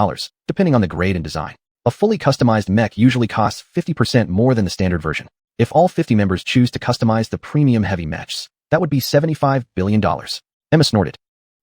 depending on the grade and design. A fully customized mech usually costs 50% more than the standard version. If all 50 members choose to customize the premium heavy mechs, that would be $75 billion. Emma snorted.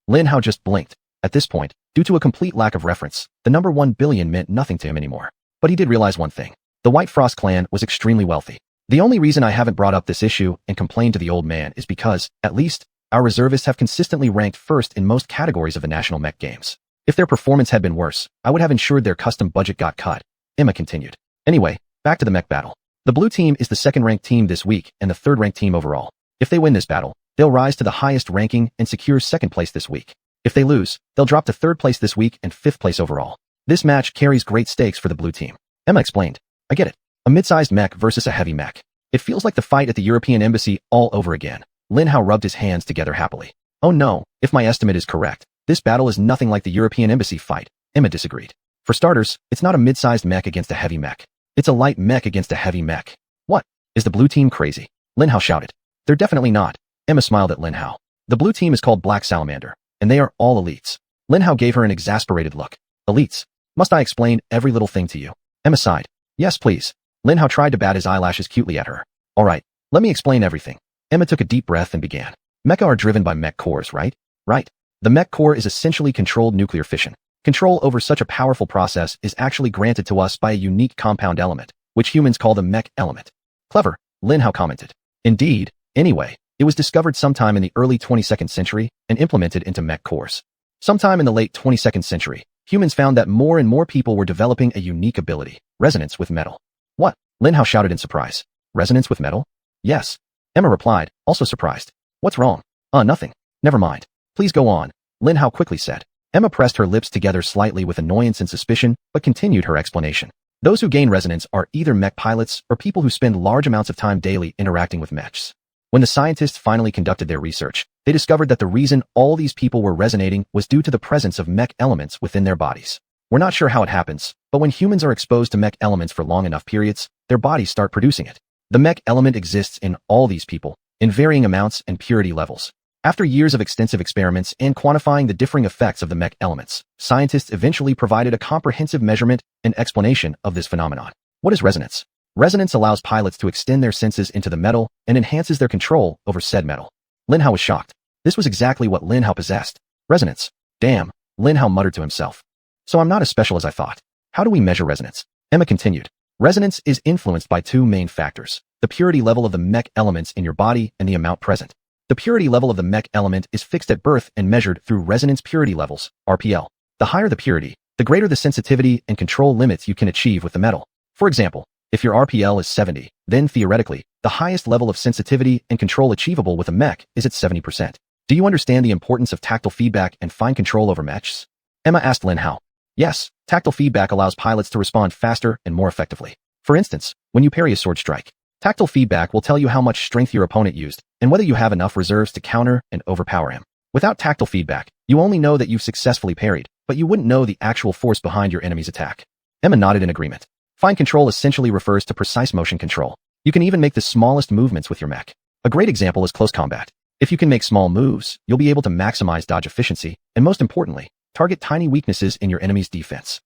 Lin Hao just blinked. At this point, due to a complete lack of reference, the number 1 billion meant nothing to him anymore. But he did realize one thing. The White Frost clan was extremely wealthy. The only reason I haven't brought up this issue and complained to the old man is because, at least, our reservists have consistently ranked first in most categories of the national mech games. If their performance had been worse, I would have ensured their custom budget got cut. Emma continued. Anyway, back to the mech battle. The blue team is the second-ranked team this week and the third-ranked team overall. If they win this battle, they'll rise to the highest ranking and secure second place this week. If they lose, they'll drop to third place this week and fifth place overall. This match carries great stakes for the blue team. Emma explained. I get it. A mid-sized mech versus a heavy mech. It feels like the fight at the European embassy all over again. Lin Hao rubbed his hands together happily. Oh no, if my estimate is correct, This battle is nothing like the European embassy fight, Emma disagreed. For starters, it's not a mid-sized mech against a heavy mech. It's a light mech against a heavy mech. What? Is the blue team crazy? Lin Hao shouted. They're definitely not. Emma smiled at Lin Hao. The blue team is called Black Salamander, and they are all elites. Lin Hao gave her an exasperated look. Elites? Must I explain every little thing to you? Emma sighed. Yes, please. Lin Hao tried to bat his eyelashes cutely at her. All right, let me explain everything. Emma took a deep breath and began. Mecha are driven by mech cores, right? Right. The mech core is essentially controlled nuclear fission. Control over such a powerful process is actually granted to us by a unique compound element, which humans call the mech element. Clever, Lin Hao commented. Indeed. Anyway, it was discovered sometime in the early 22nd century and implemented into mech cores. Sometime in the late 22nd century, humans found that more and more people were developing a unique ability, resonance with metal. What? Lin Hao shouted in surprise. Resonance with metal? Yes. Emma replied, also surprised. What's wrong? Nothing. Never mind. Please go on, Lin Hao quickly said. Emma pressed her lips together slightly with annoyance and suspicion, but continued her explanation. Those who gain resonance are either mech pilots or people who spend large amounts of time daily interacting with mechs. When the scientists finally conducted their research, they discovered that the reason all these people were resonating was due to the presence of mech elements within their bodies. We're not sure how it happens, but when humans are exposed to mech elements for long enough periods, their bodies start producing it. The mech element exists in all these people, in varying amounts and purity levels. After years of extensive experiments and quantifying the differing effects of the mech elements, scientists eventually provided a comprehensive measurement and explanation of this phenomenon. What is resonance? Resonance allows pilots to extend their senses into the metal and enhances their control over said metal. Lin Hao was shocked. This was exactly what Lin Hao possessed. Resonance. Damn, Lin Hao muttered to himself. So I'm not as special as I thought. How do we measure resonance? Emma continued. Resonance is influenced by two main factors, the purity level of the mech elements in your body and the amount present. The purity level of the mech element is fixed at birth and measured through resonance purity levels, RPL. The higher the purity, the greater the sensitivity and control limits you can achieve with the metal. For example, if your RPL is 70, then theoretically, the highest level of sensitivity and control achievable with a mech is at 70%. Do you understand the importance of tactile feedback and fine control over mechs? Emma asked Lin Hao. Yes, tactile feedback allows pilots to respond faster and more effectively. For instance, when you parry a sword strike, tactile feedback will tell you how much strength your opponent used and whether you have enough reserves to counter and overpower him. Without tactile feedback, you only know that you've successfully parried, but you wouldn't know the actual force behind your enemy's attack. Emma nodded in agreement. Fine control essentially refers to precise motion control. You can even make the smallest movements with your mech. A great example is close combat. If you can make small moves, you'll be able to maximize dodge efficiency, and most importantly, target tiny weaknesses in your enemy's defense.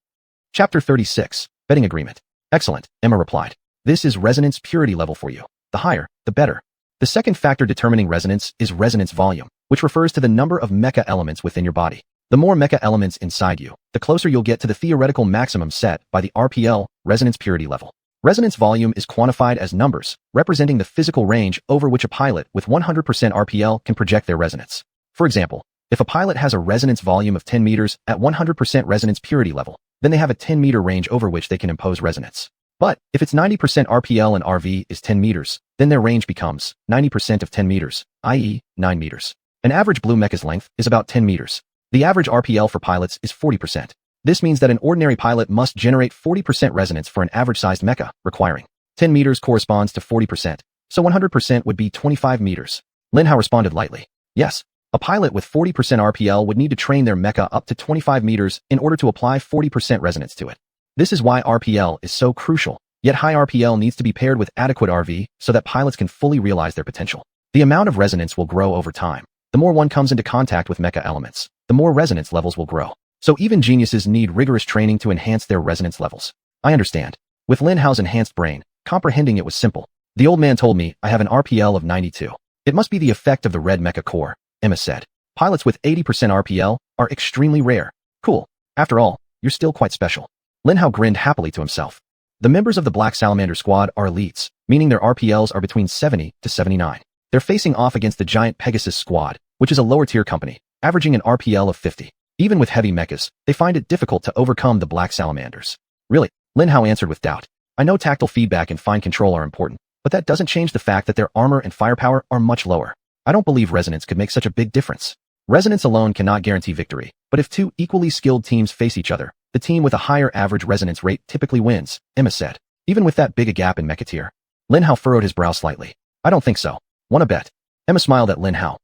Chapter 36, Betting Agreement. Excellent, Emma replied. This is resonance purity level for you. The higher, the better. The second factor determining resonance is resonance volume, which refers to the number of mecha elements within your body. The more mecha elements inside you, the closer you'll get to the theoretical maximum set by the RPL, resonance purity level. Resonance volume is quantified as numbers, representing the physical range over which a pilot with 100% RPL can project their resonance. For example, if a pilot has a resonance volume of 10 meters at 100% resonance purity level, then they have a 10-meter range over which they can impose resonance. But if it's 90% RPL and RV is 10 meters, then their range becomes 90% of 10 meters, i.e., 9 meters. An average blue mecha's length is about 10 meters. The average RPL for pilots is 40%. This means that an ordinary pilot must generate 40% resonance for an average-sized mecha, requiring 10 meters corresponds to 40%, so 100% would be 25 meters. Lin Hao responded lightly. Yes, a pilot with 40% RPL would need to train their mecha up to 25 meters in order to apply 40% resonance to it. This is why RPL is so crucial, yet high RPL needs to be paired with adequate RV so that pilots can fully realize their potential. The amount of resonance will grow over time. The more one comes into contact with mecha elements, the more resonance levels will grow. So even geniuses need rigorous training to enhance their resonance levels. I understand. With Lin Hao's enhanced brain, comprehending it was simple. The old man told me I have an RPL of 92. It must be the effect of the red mecha core, Emma said. Pilots with 80% RPL are extremely rare. Cool. After all, you're still quite special. Lin Hao grinned happily to himself. The members of the Black Salamander squad are elites, meaning their RPLs are between 70 to 79. They're facing off against the giant Pegasus squad, which is a lower-tier company, averaging an RPL of 50. Even with heavy mechas, they find it difficult to overcome the Black Salamanders. Really? Lin Hao answered with doubt. I know tactile feedback and fine control are important, but that doesn't change the fact that their armor and firepower are much lower. I don't believe resonance could make such a big difference. Resonance alone cannot guarantee victory, but if two equally skilled teams face each other, the team with a higher average resonance rate typically wins, Emma said. Even with that big a gap in mecha tier. Lin Hao furrowed his brow slightly. I don't think so. Wanna bet? Emma smiled at Lin Hao.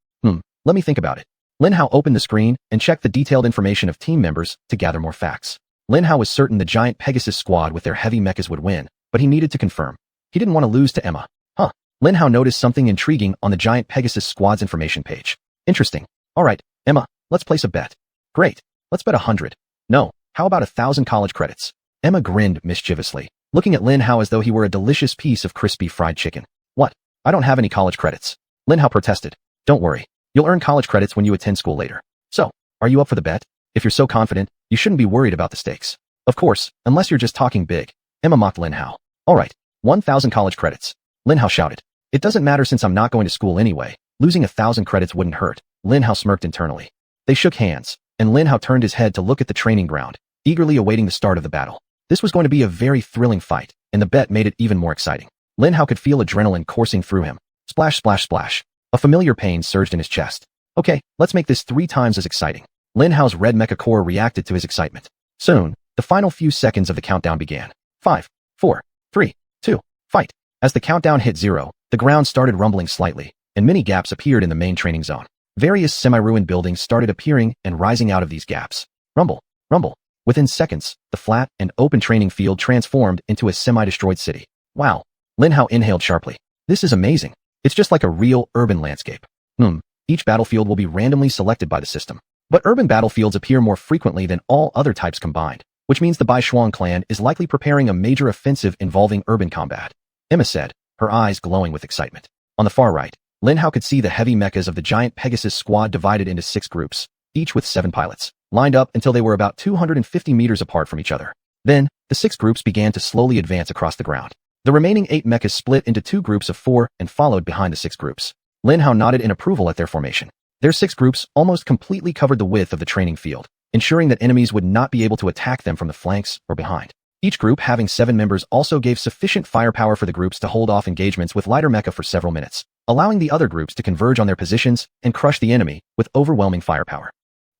Let me think about it. Lin Hao opened the screen and checked the detailed information of team members to gather more facts. Lin Hao was certain the giant Pegasus squad with their heavy mechas would win, but he needed to confirm. He didn't want to lose to Emma. Lin Hao noticed something intriguing on the giant Pegasus squad's information page. Interesting. Alright, Emma, let's place a bet. Great. Let's bet 100. No, how about 1,000 college credits? Emma grinned mischievously, looking at Lin Hao as though he were a delicious piece of crispy fried chicken. What? I don't have any college credits. Lin Hao protested. Don't worry. You'll earn college credits when you attend school later. So, are you up for the bet? If you're so confident, you shouldn't be worried about the stakes. Of course, unless you're just talking big. Emma mocked Lin Hao. Alright, 1,000 college credits. Lin Hao shouted. It doesn't matter since I'm not going to school anyway. Losing 1,000 credits wouldn't hurt. Lin Hao smirked internally. They shook hands, and Lin Hao turned his head to look at the training ground, eagerly awaiting the start of the battle. This was going to be a very thrilling fight, and the bet made it even more exciting. Lin Hao could feel adrenaline coursing through him. Splash, splash, splash. A familiar pain surged in his chest. Okay, let's make this 3 times as exciting. Lin Hao's red mecha core reacted to his excitement. Soon, the final few seconds of the countdown began. 5, 4, 3, 2, fight. As the countdown hit 0, the ground started rumbling slightly, and many gaps appeared in the main training zone. Various semi-ruined buildings started appearing and rising out of these gaps. Rumble, rumble. Within seconds, the flat and open training field transformed into a semi-destroyed city. Wow. Lin Hao inhaled sharply. This is amazing. It's just like a real urban landscape. Each battlefield will be randomly selected by the system. But urban battlefields appear more frequently than all other types combined, which means the Xuanyuan clan is likely preparing a major offensive involving urban combat. Emma said, her eyes glowing with excitement. On the far right, Lin Hao could see the heavy mechas of the giant Pegasus squad divided into 6 groups, each with 7 pilots, lined up until they were about 250 meters apart from each other. Then, the 6 groups began to slowly advance across the ground. The remaining 8 mechas split into 2 groups of 4 and followed behind the 6 groups. Lin Hao nodded in approval at their formation. Their 6 groups almost completely covered the width of the training field, ensuring that enemies would not be able to attack them from the flanks or behind. Each group having 7 members also gave sufficient firepower for the groups to hold off engagements with lighter mecha for several minutes, allowing the other groups to converge on their positions and crush the enemy with overwhelming firepower.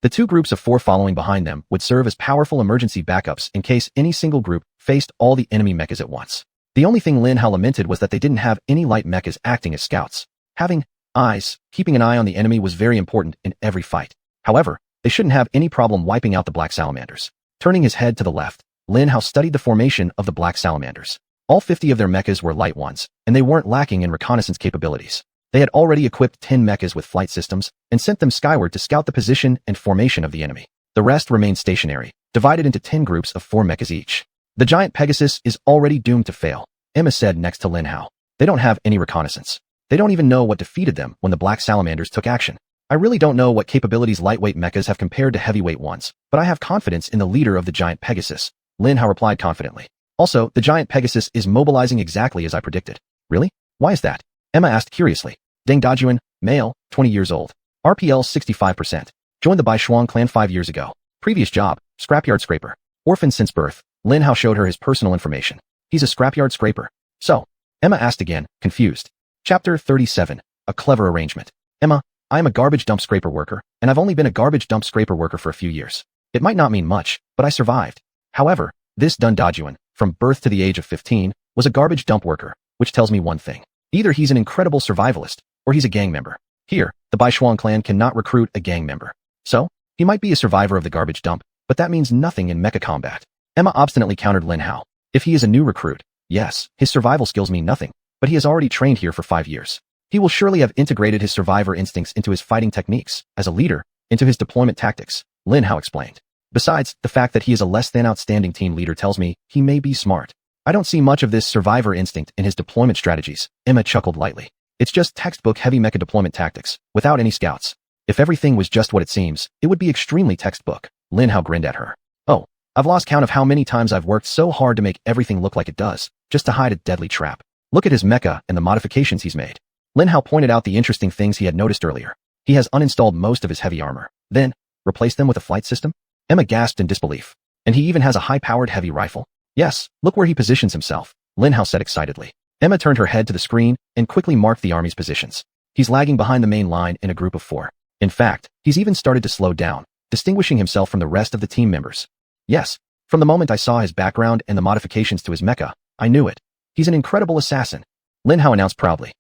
The 2 groups of 4 following behind them would serve as powerful emergency backups in case any single group faced all the enemy mechas at once. The only thing Lin Hao lamented was that they didn't have any light mechas acting as scouts. Having eyes, keeping an eye on the enemy was very important in every fight. However, they shouldn't have any problem wiping out the black salamanders. Turning his head to the left, Lin Hao studied the formation of the black salamanders. All 50 of their mechas were light ones, and they weren't lacking in reconnaissance capabilities. They had already equipped 10 mechas with flight systems and sent them skyward to scout the position and formation of the enemy. The rest remained stationary, divided into 10 groups of 4 mechas each. The giant Pegasus is already doomed to fail, Emma said next to Lin Hao. They don't have any reconnaissance. They don't even know what defeated them when the black salamanders took action. I really don't know what capabilities lightweight mechas have compared to heavyweight ones, but I have confidence in the leader of the giant Pegasus, Lin Hao replied confidently. Also, the giant Pegasus is mobilizing exactly as I predicted. Really? Why is that? Emma asked curiously. Deng Dajuan, male, 20 years old. RPL 65%. Joined the Xuanyuan clan 5 years ago. Previous job, scrapyard scraper. Orphan since birth. Lin Hao showed her his personal information. He's a scrapyard scraper. So, Emma asked again, confused. Chapter 37. A clever arrangement. Emma, I am a garbage dump scraper worker, and I've only been a garbage dump scraper worker for a few years. It might not mean much, but I survived. However, this Deng Dajuan, from birth to the age of 15, was a garbage dump worker, which tells me one thing. Either he's an incredible survivalist, or he's a gang member. Here, the Xuanyuan clan cannot recruit a gang member. So, he might be a survivor of the garbage dump, but that means nothing in mecha combat. Emma obstinately countered Lin Hao. If he is a new recruit, yes, his survival skills mean nothing, but he has already trained here for 5 years. He will surely have integrated his survivor instincts into his fighting techniques, as a leader, into his deployment tactics, Lin Hao explained. Besides, the fact that he is a less than outstanding team leader tells me he may be smart. I don't see much of this survivor instinct in his deployment strategies, Emma chuckled lightly. It's just textbook heavy mecha deployment tactics, without any scouts. If everything was just what it seems, it would be extremely textbook. Lin Hao grinned at her. Oh, I've lost count of how many times I've worked so hard to make everything look like it does, just to hide a deadly trap. Look at his mecha and the modifications he's made. Lin Hao pointed out the interesting things he had noticed earlier. He has uninstalled most of his heavy armor, then replaced them with a flight system? Emma gasped in disbelief. And he even has a high-powered heavy rifle? Yes, look where he positions himself, Lin Hao said excitedly. Emma turned her head to the screen and quickly marked the army's positions. He's lagging behind the main line in a group of 4. In fact, he's even started to slow down, distinguishing himself from the rest of the team members. Yes, from the moment I saw his background and the modifications to his mecha, I knew it. He's an incredible assassin, Lin Hao announced proudly.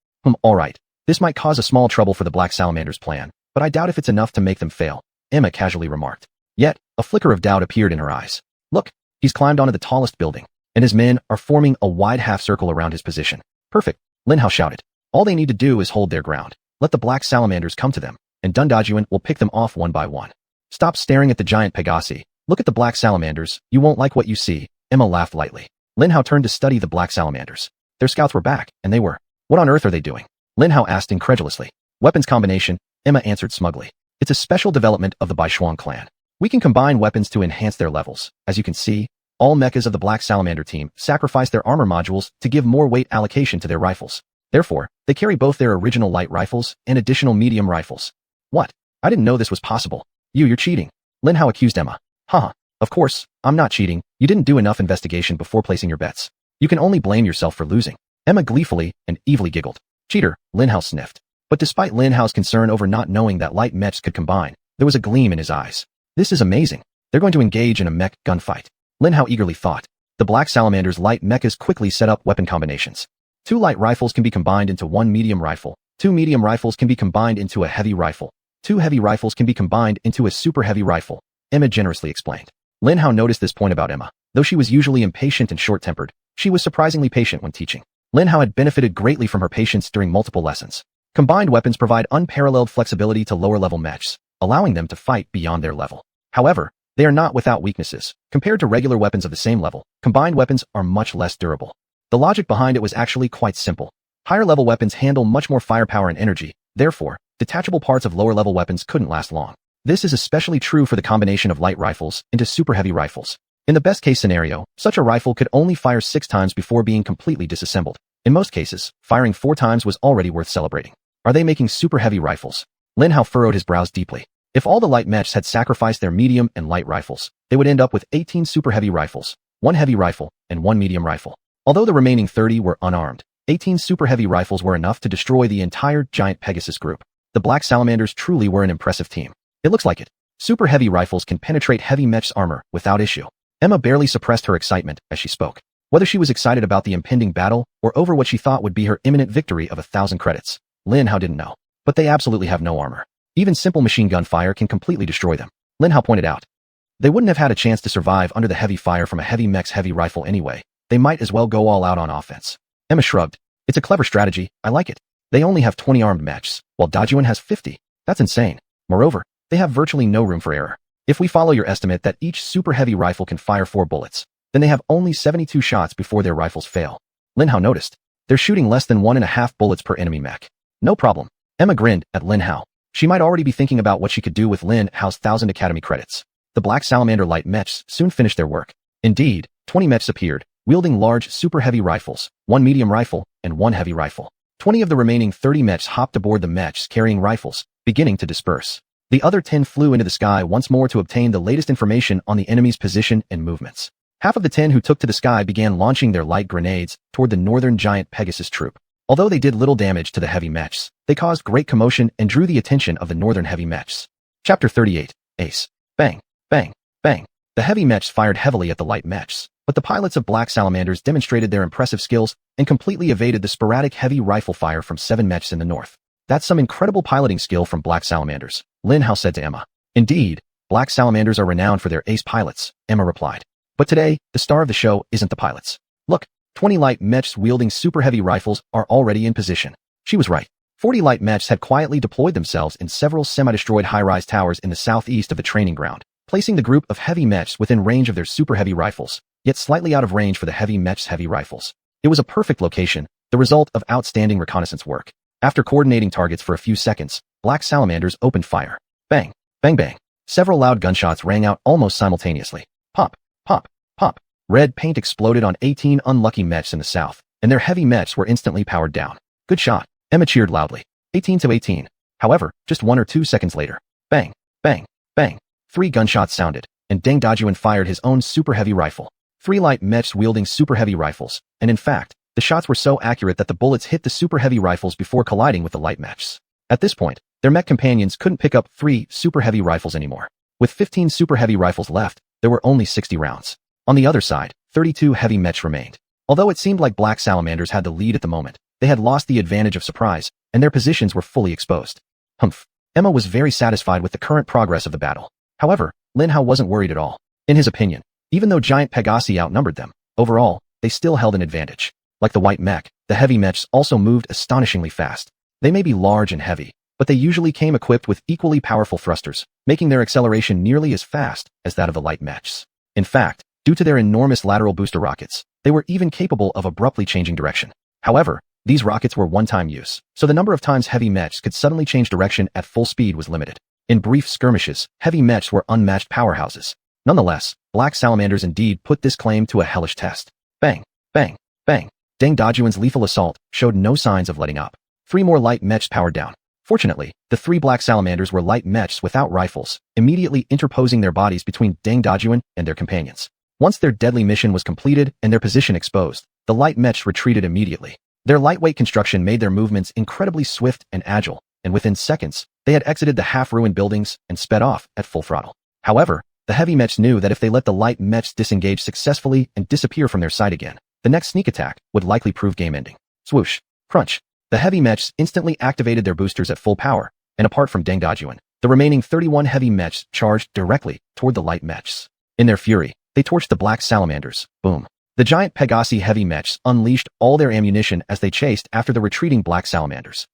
Alright, this might cause a small trouble for the Black Salamander's plan, but I doubt if it's enough to make them fail, Emma casually remarked. Yet, a flicker of doubt appeared in her eyes. Look, he's climbed onto the tallest building, and his men are forming a wide half-circle around his position. Perfect, Lin Hao shouted. All they need to do is hold their ground. Let the black salamanders come to them, and Xuanyuan will pick them off one by one. Stop staring at the giant Pegasi. Look at the black salamanders. You won't like what you see. Emma laughed lightly. Lin Hao turned to study the black salamanders. Their scouts were back, and they were. What on earth are they doing? Lin Hao asked incredulously. Weapons combination, Emma answered smugly. It's a special development of the Xuanyuan clan. We can combine weapons to enhance their levels. As you can see, all mechas of the black salamander team sacrifice their armor modules to give more weight allocation to their rifles. Therefore, they carry both their original light rifles and additional medium rifles. What? I didn't know this was possible. You're cheating. Lin Hao accused Emma. Haha. Of course, I'm not cheating. You didn't do enough investigation before placing your bets. You can only blame yourself for losing. Emma gleefully and evilly giggled. Cheater, Lin Hao sniffed. But despite Lin Hao's concern over not knowing that light mechs could combine, there was a gleam in his eyes. This is amazing. They're going to engage in a mech gunfight. Lin Hao eagerly thought. The black salamander's light mechas quickly set up weapon combinations. 2 light rifles can be combined into 1 medium rifle. 2 medium rifles can be combined into a heavy rifle. 2 heavy rifles can be combined into a super heavy rifle. Emma generously explained. Lin Hao noticed this point about Emma. Though she was usually impatient and short-tempered, she was surprisingly patient when teaching. Lin Hao had benefited greatly from her patience during multiple lessons. Combined weapons provide unparalleled flexibility to lower-level mechs, allowing them to fight beyond their level. However, they are not without weaknesses. Compared to regular weapons of the same level, combined weapons are much less durable. The logic behind it was actually quite simple. Higher-level weapons handle much more firepower and energy, therefore, detachable parts of lower-level weapons couldn't last long. This is especially true for the combination of light rifles into super heavy rifles. In the best-case scenario, such a rifle could only fire 6 times before being completely disassembled. In most cases, firing 4 times was already worth celebrating. Are they making super heavy rifles? Lin Hao furrowed his brows deeply. If all the light mechs had sacrificed their medium and light rifles, they would end up with 18 super heavy rifles, 1 heavy rifle, and 1 medium rifle. Although the remaining 30 were unarmed, 18 super heavy rifles were enough to destroy the entire giant Pegasus group. The black salamanders truly were an impressive team. It looks like it. Super heavy rifles can penetrate heavy mech's armor without issue. Emma barely suppressed her excitement as she spoke. Whether she was excited about the impending battle or over what she thought would be her imminent victory of 1,000 credits, Lin Hao didn't know. But they absolutely have no armor. Even simple machine gun fire can completely destroy them, Lin Hao pointed out. They wouldn't have had a chance to survive under the heavy fire from a heavy mech's heavy rifle anyway. They might as well go all out on offense. Emma shrugged. It's a clever strategy, I like it. They only have 20 armed mechs, while Xuanyuan has 50. That's insane. Moreover, they have virtually no room for error. If we follow your estimate that each super heavy rifle can fire 4 bullets, then they have only 72 shots before their rifles fail. Lin Hao noticed. They're shooting less than 1.5 bullets per enemy mech. No problem. Emma grinned at Lin Hao. She might already be thinking about what she could do with Lin Hao's 1,000 Academy credits. The black salamander light mechs soon finished their work. Indeed, 20 mechs appeared, wielding large super heavy rifles, 1 medium rifle, and 1 heavy rifle. 20 of the remaining 30 mechs hopped aboard the mechs carrying rifles, beginning to disperse. The other 10 flew into the sky once more to obtain the latest information on the enemy's position and movements. Half of the 10 who took to the sky began launching their light grenades toward the northern giant Pegasus troop. Although they did little damage to the heavy mechs, they caused great commotion and drew the attention of the northern heavy mechs. Chapter 38. Ace. Bang, bang, bang. The heavy mechs fired heavily at the light mechs, but the pilots of black salamanders demonstrated their impressive skills and completely evaded the sporadic heavy rifle fire from 7 mechs in the north. That's some incredible piloting skill from black salamanders, Lin Hao said to Emma. Indeed, black salamanders are renowned for their ace pilots, Emma replied. But today, the star of the show isn't the pilots. Look, 20 light mechs wielding super heavy rifles are already in position. She was right. 40 light mechs had quietly deployed themselves in several semi-destroyed high-rise towers in the southeast of the training ground, placing the group of heavy mechs within range of their super heavy rifles, yet slightly out of range for the heavy mechs' heavy rifles. It was a perfect location, the result of outstanding reconnaissance work. After coordinating targets for a few seconds, black salamanders opened fire. Bang, bang, bang. Several loud gunshots rang out almost simultaneously. Pop, pop, pop. Red paint exploded on 18 unlucky mechs in the south, and their heavy mechs were instantly powered down. Good shot. Emma cheered loudly. 18 to 18. However, just 1 or 2 seconds later, bang, bang, bang. 3 gunshots sounded, and Xuanyuan fired his own super heavy rifle. 3 light mechs wielding super heavy rifles, and in fact, the shots were so accurate that the bullets hit the super heavy rifles before colliding with the light mechs. At this point, their mech companions couldn't pick up 3 super heavy rifles anymore. With 15 super heavy rifles left, there were only 60 rounds. On the other side, 32 heavy mechs remained. Although it seemed like black salamanders had the lead at the moment, they had lost the advantage of surprise, and their positions were fully exposed. Humph. Emma was very satisfied with the current progress of the battle. However, Lin Hao wasn't worried at all. In his opinion, even though giant Pegasi outnumbered them, overall, they still held an advantage. Like the white mech, the heavy mechs also moved astonishingly fast. They may be large and heavy, but they usually came equipped with equally powerful thrusters, making their acceleration nearly as fast as that of the light mechs. In fact, due to their enormous lateral booster rockets, they were even capable of abruptly changing direction. However, these rockets were one-time use, so the number of times heavy mechs could suddenly change direction at full speed was limited. In brief skirmishes, heavy mechs were unmatched powerhouses. Nonetheless, black salamanders indeed put this claim to a hellish test. Bang, bang, bang. Deng Dajuan's lethal assault showed no signs of letting up. 3 more light mechs powered down. Fortunately, the 3 black salamanders were light mechs without rifles, immediately interposing their bodies between Deng Dajuan and their companions. Once their deadly mission was completed and their position exposed, the light mechs retreated immediately. Their lightweight construction made their movements incredibly swift and agile, and within seconds, they had exited the half-ruined buildings and sped off at full throttle. However, the heavy mechs knew that if they let the light mechs disengage successfully and disappear from their sight again, the next sneak attack would likely prove game-ending. Swoosh, crunch. The heavy mechs instantly activated their boosters at full power, and apart from Deng Dajuan, the remaining 31 heavy mechs charged directly toward the light mechs. In their fury, they torched the black salamanders. Boom. The giant Pegasi heavy mechs unleashed all their ammunition as they chased after the retreating black salamanders.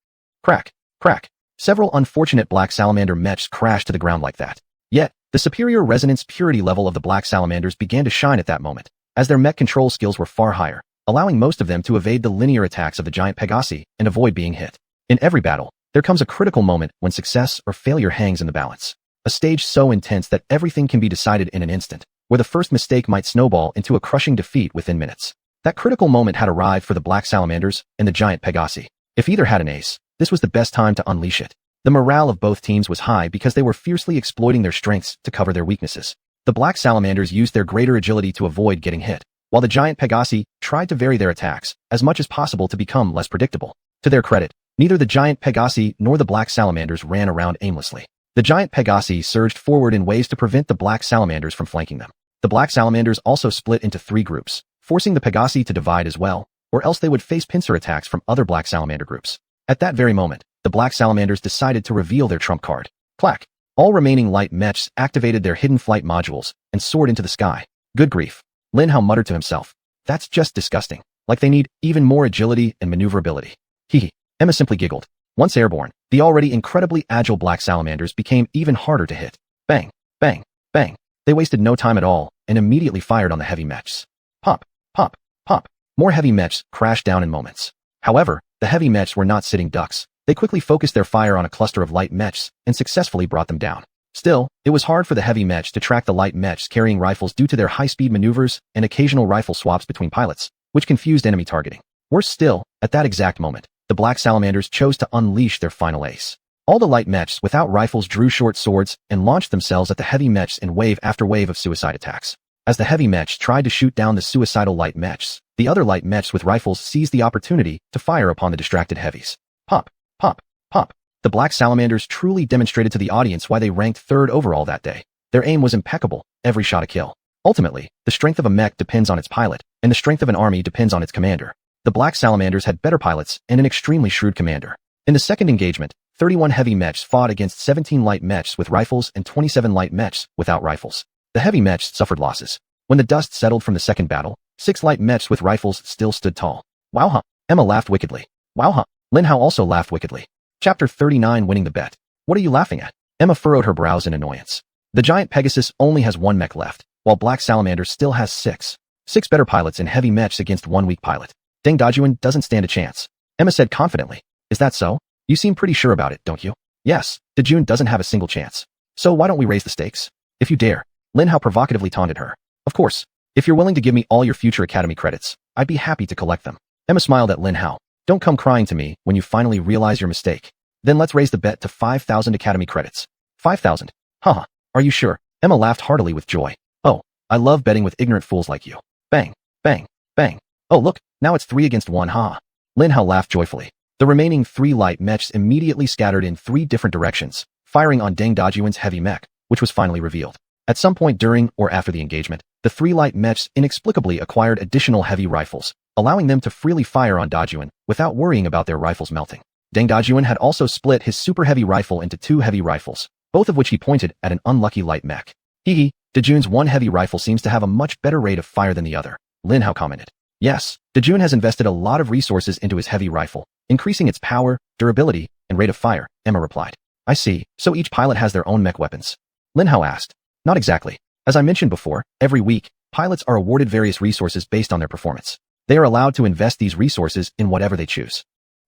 Crack, crack. Several unfortunate black salamander mechs crashed to the ground like that. Yet, the superior resonance purity level of the black salamanders began to shine at that moment, as their mech control skills were far higher, allowing most of them to evade the linear attacks of the giant Pegasi and avoid being hit. In every battle, there comes a critical moment when success or failure hangs in the balance. A stage so intense that everything can be decided in an instant, where the first mistake might snowball into a crushing defeat within minutes. That critical moment had arrived for the black salamanders and the giant Pegasi. If either had an ace, this was the best time to unleash it. The morale of both teams was high because they were fiercely exploiting their strengths to cover their weaknesses. The black salamanders used their greater agility to avoid getting hit, while the giant Pegasi tried to vary their attacks as much as possible to become less predictable. To their credit, neither the giant Pegasi nor the black salamanders ran around aimlessly. The giant Pegasi surged forward in ways to prevent the black salamanders from flanking them. The black salamanders also split into 3 groups, forcing the Pegasi to divide as well, or else they would face pincer attacks from other black salamander groups. At that very moment, the black salamanders decided to reveal their trump card. Clack! All remaining light mechs activated their hidden flight modules and soared into the sky. Good grief. Lin Hao muttered to himself. That's just disgusting. Like they need even more agility and maneuverability. Hee. Emma simply giggled. Once airborne, the already incredibly agile black salamanders became even harder to hit. Bang, bang, bang. They wasted no time at all and immediately fired on the heavy mechs. Pop, pop, pop. More heavy mechs crashed down in moments. However, the heavy mechs were not sitting ducks. They quickly focused their fire on a cluster of light mechs and successfully brought them down. Still, it was hard for the heavy mechs to track the light mechs carrying rifles due to their high-speed maneuvers and occasional rifle swaps between pilots, which confused enemy targeting. Worse still, at that exact moment, the black salamanders chose to unleash their final ace. All the light mechs without rifles drew short swords and launched themselves at the heavy mechs in wave after wave of suicide attacks. As the heavy mechs tried to shoot down the suicidal light mechs, the other light mechs with rifles seized the opportunity to fire upon the distracted heavies. Pop, pop, pop. The black salamanders truly demonstrated to the audience why they ranked 3rd overall that day. Their aim was impeccable, every shot a kill. Ultimately, the strength of a mech depends on its pilot, and the strength of an army depends on its commander. The black salamanders had better pilots and an extremely shrewd commander. In the second engagement, 31 heavy mechs fought against 17 light mechs with rifles and 27 light mechs without rifles. The heavy mechs suffered losses. When the dust settled from the second battle, 6 light mechs with rifles still stood tall. Wow huh. Emma laughed wickedly. Wow huh. Lin Hao also laughed wickedly. Chapter 39 Winning the Bet. What are you laughing at? Emma furrowed her brows in annoyance. The giant Pegasus only has 1 mech left, while Black Salamander still has 6. 6 better pilots in heavy mechs against 1 weak pilot. Deng Dajuan doesn't stand a chance. Emma said confidently. Is that so? You seem pretty sure about it, don't you? Yes, Dajun doesn't have a single chance. So why don't we raise the stakes? If you dare. Lin Hao provocatively taunted her. Of course. If you're willing to give me all your future academy credits, I'd be happy to collect them. Emma smiled at Lin Hao. Don't come crying to me when you finally realize your mistake. Then let's raise the bet to 5,000 academy credits. 5,000? Haha. Are you sure? Emma laughed heartily with joy. Oh, I love betting with ignorant fools like you. Bang, bang, bang. Oh look, now it's 3 against 1, ha. Lin Hao laughed joyfully. The remaining 3 light mechs immediately scattered in 3 different directions, firing on Deng Dajuan's heavy mech, which was finally revealed. At some point during or after the engagement, the 3 light mechs inexplicably acquired additional heavy rifles, allowing them to freely fire on Dajuan without worrying about their rifles melting. Deng Dajuan had also split his super heavy rifle into 2 heavy rifles, both of which he pointed at an unlucky light mech. Hee, Dejun's one heavy rifle seems to have a much better rate of fire than the other, Lin Hao commented. Yes, Dejun has invested a lot of resources into his heavy rifle, increasing its power, durability, and rate of fire, Emma replied. I see, so each pilot has their own mech weapons? Lin Hao asked. Not exactly. As I mentioned before, every week, pilots are awarded various resources based on their performance. They are allowed to invest these resources in whatever they choose.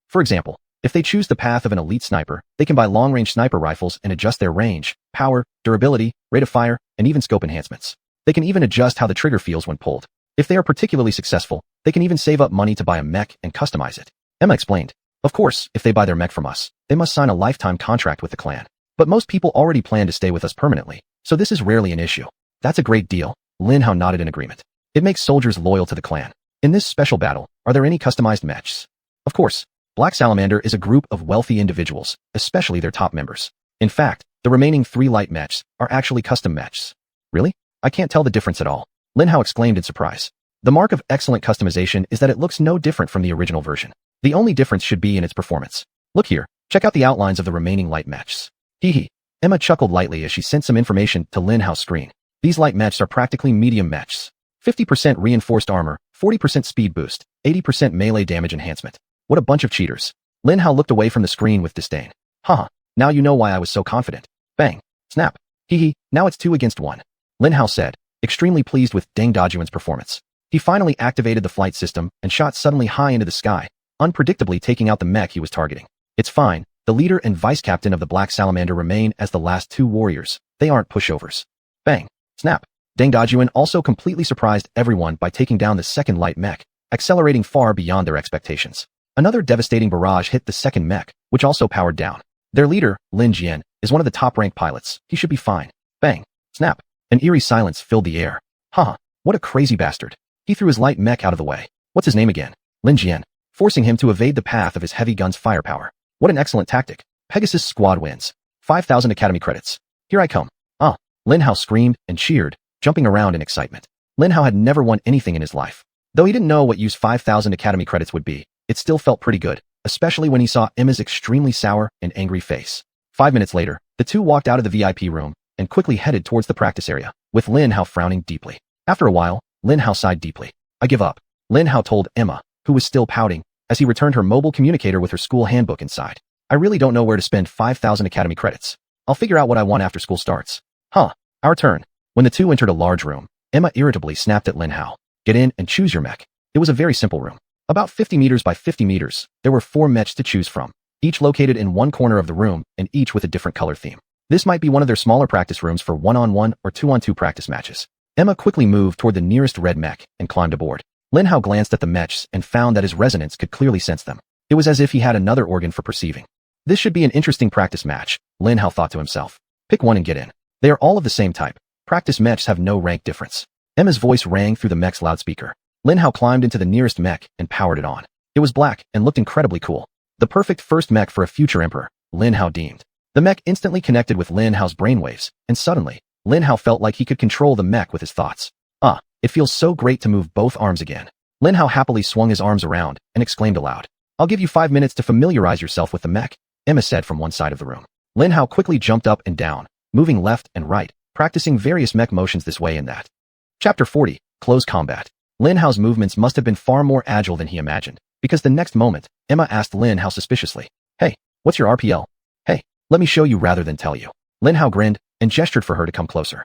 For example, if they choose the path of an elite sniper, they can buy long-range sniper rifles and adjust their range, power, durability, rate of fire, and even scope enhancements. They can even adjust how the trigger feels when pulled. If they are particularly successful, they can even save up money to buy a mech and customize it. Emma explained. Of course, if they buy their mech from us, they must sign a lifetime contract with the clan. But most people already plan to stay with us permanently, so this is rarely an issue. That's a great deal, Lin Hao nodded in agreement. It makes soldiers loyal to the clan. In this special battle, are there any customized mechs? Of course. Black Salamander is a group of wealthy individuals, especially their top members. In fact, the remaining 3 light mechs are actually custom mechs. Really? I can't tell the difference at all, Lin Hao exclaimed in surprise. The mark of excellent customization is that it looks no different from the original version. The only difference should be in its performance. Look here, check out the outlines of the remaining light mechs. Hee. Emma chuckled lightly as she sent some information to Lin Hao's screen. These light mechs are practically medium mechs. 50% reinforced armor, 40% speed boost, 80% melee damage enhancement. What a bunch of cheaters. Lin Hao looked away from the screen with disdain. Haha, now you know why I was so confident. Bang. Snap. Hee, now it's 2 against 1. Lin Hao said, extremely pleased with Deng Dajuan's performance. He finally activated the flight system and shot suddenly high into the sky, unpredictably taking out the mech he was targeting. It's fine, the leader and vice captain of the Black Salamander remain as the last 2 warriors. They aren't pushovers. Bang. Snap. Deng Dajuan also completely surprised everyone by taking down the second light mech, accelerating far beyond their expectations. Another devastating barrage hit the second mech, which also powered down. Their leader, Lin Jian, is one of the top-ranked pilots. He should be fine. Bang. Snap. An eerie silence filled the air. Haha, what a crazy bastard. He threw his light mech out of the way. What's his name again? Lin Jian, forcing him to evade the path of his heavy gun's firepower. What an excellent tactic. Pegasus squad wins. 5,000 Academy credits. Here I come. Lin Hao screamed and cheered, jumping around in excitement. Lin Hao had never won anything in his life. Though he didn't know what use 5,000 Academy credits would be, it still felt pretty good, especially when he saw Emma's extremely sour and angry face. 5 minutes later, the two walked out of the VIP room and quickly headed towards the practice area, with Lin Hao frowning deeply. After a while, Lin Hao sighed deeply. I give up, Lin Hao told Emma, who was still pouting, as he returned her mobile communicator with her school handbook inside. I really don't know where to spend 5,000 Academy credits. I'll figure out what I want after school starts. Our turn. When the two entered a large room, Emma irritably snapped at Lin Hao. Get in and choose your mech. It was a very simple room. About 50 meters by 50 meters, there were 4 mechs to choose from, each located in one corner of the room and each with a different color theme. This might be one of their smaller practice rooms for 1-on-1 or 2-on-2 practice matches. Emma quickly moved toward the nearest red mech and climbed aboard. Lin Hao glanced at the mechs and found that his resonance could clearly sense them. It was as if he had another organ for perceiving. This should be an interesting practice match, Lin Hao thought to himself. Pick one and get in. They are all of the same type. Practice mechs have no rank difference. Emma's voice rang through the mech's loudspeaker. Lin Hao climbed into the nearest mech and powered it on. It was black and looked incredibly cool. The perfect first mech for a future emperor, Lin Hao deemed. The mech instantly connected with Lin Hao's brainwaves, and suddenly, Lin Hao felt like he could control the mech with his thoughts. It feels so great to move both arms again. Lin Hao happily swung his arms around and exclaimed aloud. I'll give you 5 minutes to familiarize yourself with the mech, Emma said from one side of the room. Lin Hao quickly jumped up and down, moving left and right, practicing various mech motions this way and that. Chapter 40, Close Combat. Lin Hao's movements must have been far more agile than he imagined, because the next moment, Emma asked Lin Hao suspiciously. Hey, what's your RPL? Hey, let me show you rather than tell you. Lin Hao grinned and gestured for her to come closer.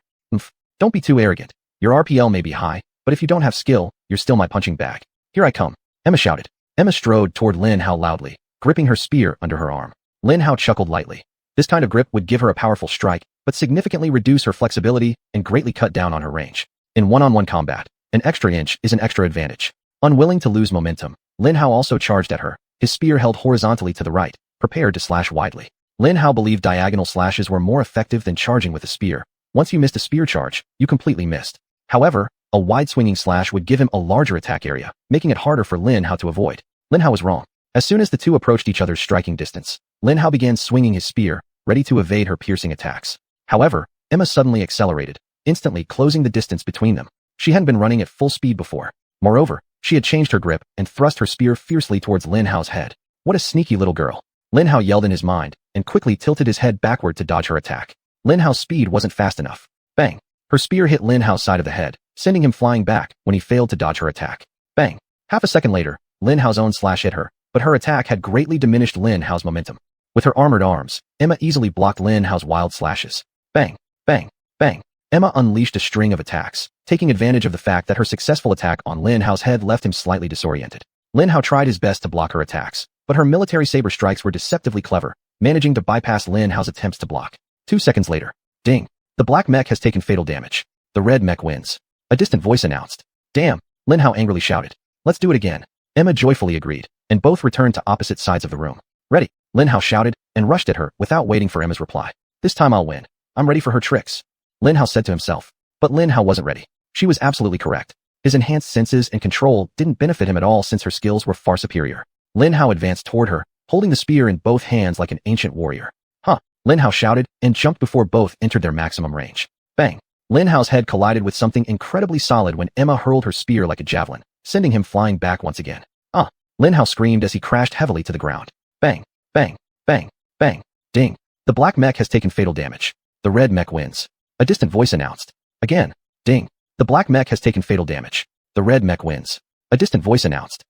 Don't be too arrogant. Your RPL may be high, but if you don't have skill, you're still my punching bag. Here I come, Emma shouted. Emma strode toward Lin Hao loudly, gripping her spear under her arm. Lin Hao chuckled lightly. This kind of grip would give her a powerful strike, but significantly reduce her flexibility and greatly cut down on her range. In one-on-one combat, an extra inch is an extra advantage. Unwilling to lose momentum, Lin Hao also charged at her, his spear held horizontally to the right, prepared to slash widely. Lin Hao believed diagonal slashes were more effective than charging with a spear. Once you missed a spear charge, you completely missed. However, a wide swinging slash would give him a larger attack area, making it harder for Lin Hao to avoid. Lin Hao was wrong. As soon as the two approached each other's striking distance, Lin Hao began swinging his spear, ready to evade her piercing attacks. However, Emma suddenly accelerated, instantly closing the distance between them. She hadn't been running at full speed before. Moreover, she had changed her grip and thrust her spear fiercely towards Lin Hao's head. What a sneaky little girl. Lin Hao yelled in his mind, and quickly tilted his head backward to dodge her attack. Lin Hao's speed wasn't fast enough. Bang! Her spear hit Lin Hao's side of the head, sending him flying back when he failed to dodge her attack. Bang! Half a second later, Lin Hao's own slash hit her, but her attack had greatly diminished Lin Hao's momentum. With her armored arms, Emma easily blocked Lin Hao's wild slashes. Bang! Bang! Bang! Emma unleashed a string of attacks, taking advantage of the fact that her successful attack on Lin Hao's head left him slightly disoriented. Lin Hao tried his best to block her attacks, but her military saber strikes were deceptively clever, managing to bypass Lin Hao's attempts to block. 2 seconds later. Ding! The black mech has taken fatal damage. The red mech wins. A distant voice announced. Damn! Lin Hao angrily shouted. Let's do it again. Emma joyfully agreed, and both returned to opposite sides of the room. Ready! Lin Hao shouted, and rushed at her without waiting for Emma's reply. This time I'll win. I'm ready for her tricks. Lin Hao said to himself. But Lin Hao wasn't ready. She was absolutely correct. His enhanced senses and control didn't benefit him at all since her skills were far superior. Lin Hao advanced toward her, holding the spear in both hands like an ancient warrior. Huh! Lin Hao shouted, and jumped before both entered their maximum range. Bang! Lin Hao's head collided with something incredibly solid when Emma hurled her spear like a javelin, sending him flying back once again. Ah! Lin Hao screamed as he crashed heavily to the ground. Bang! Bang! Bang! Bang! Ding! The black mech has taken fatal damage. The red mech wins. A distant voice announced. Again. Ding! The black mech has taken fatal damage. The red mech wins. A distant voice announced.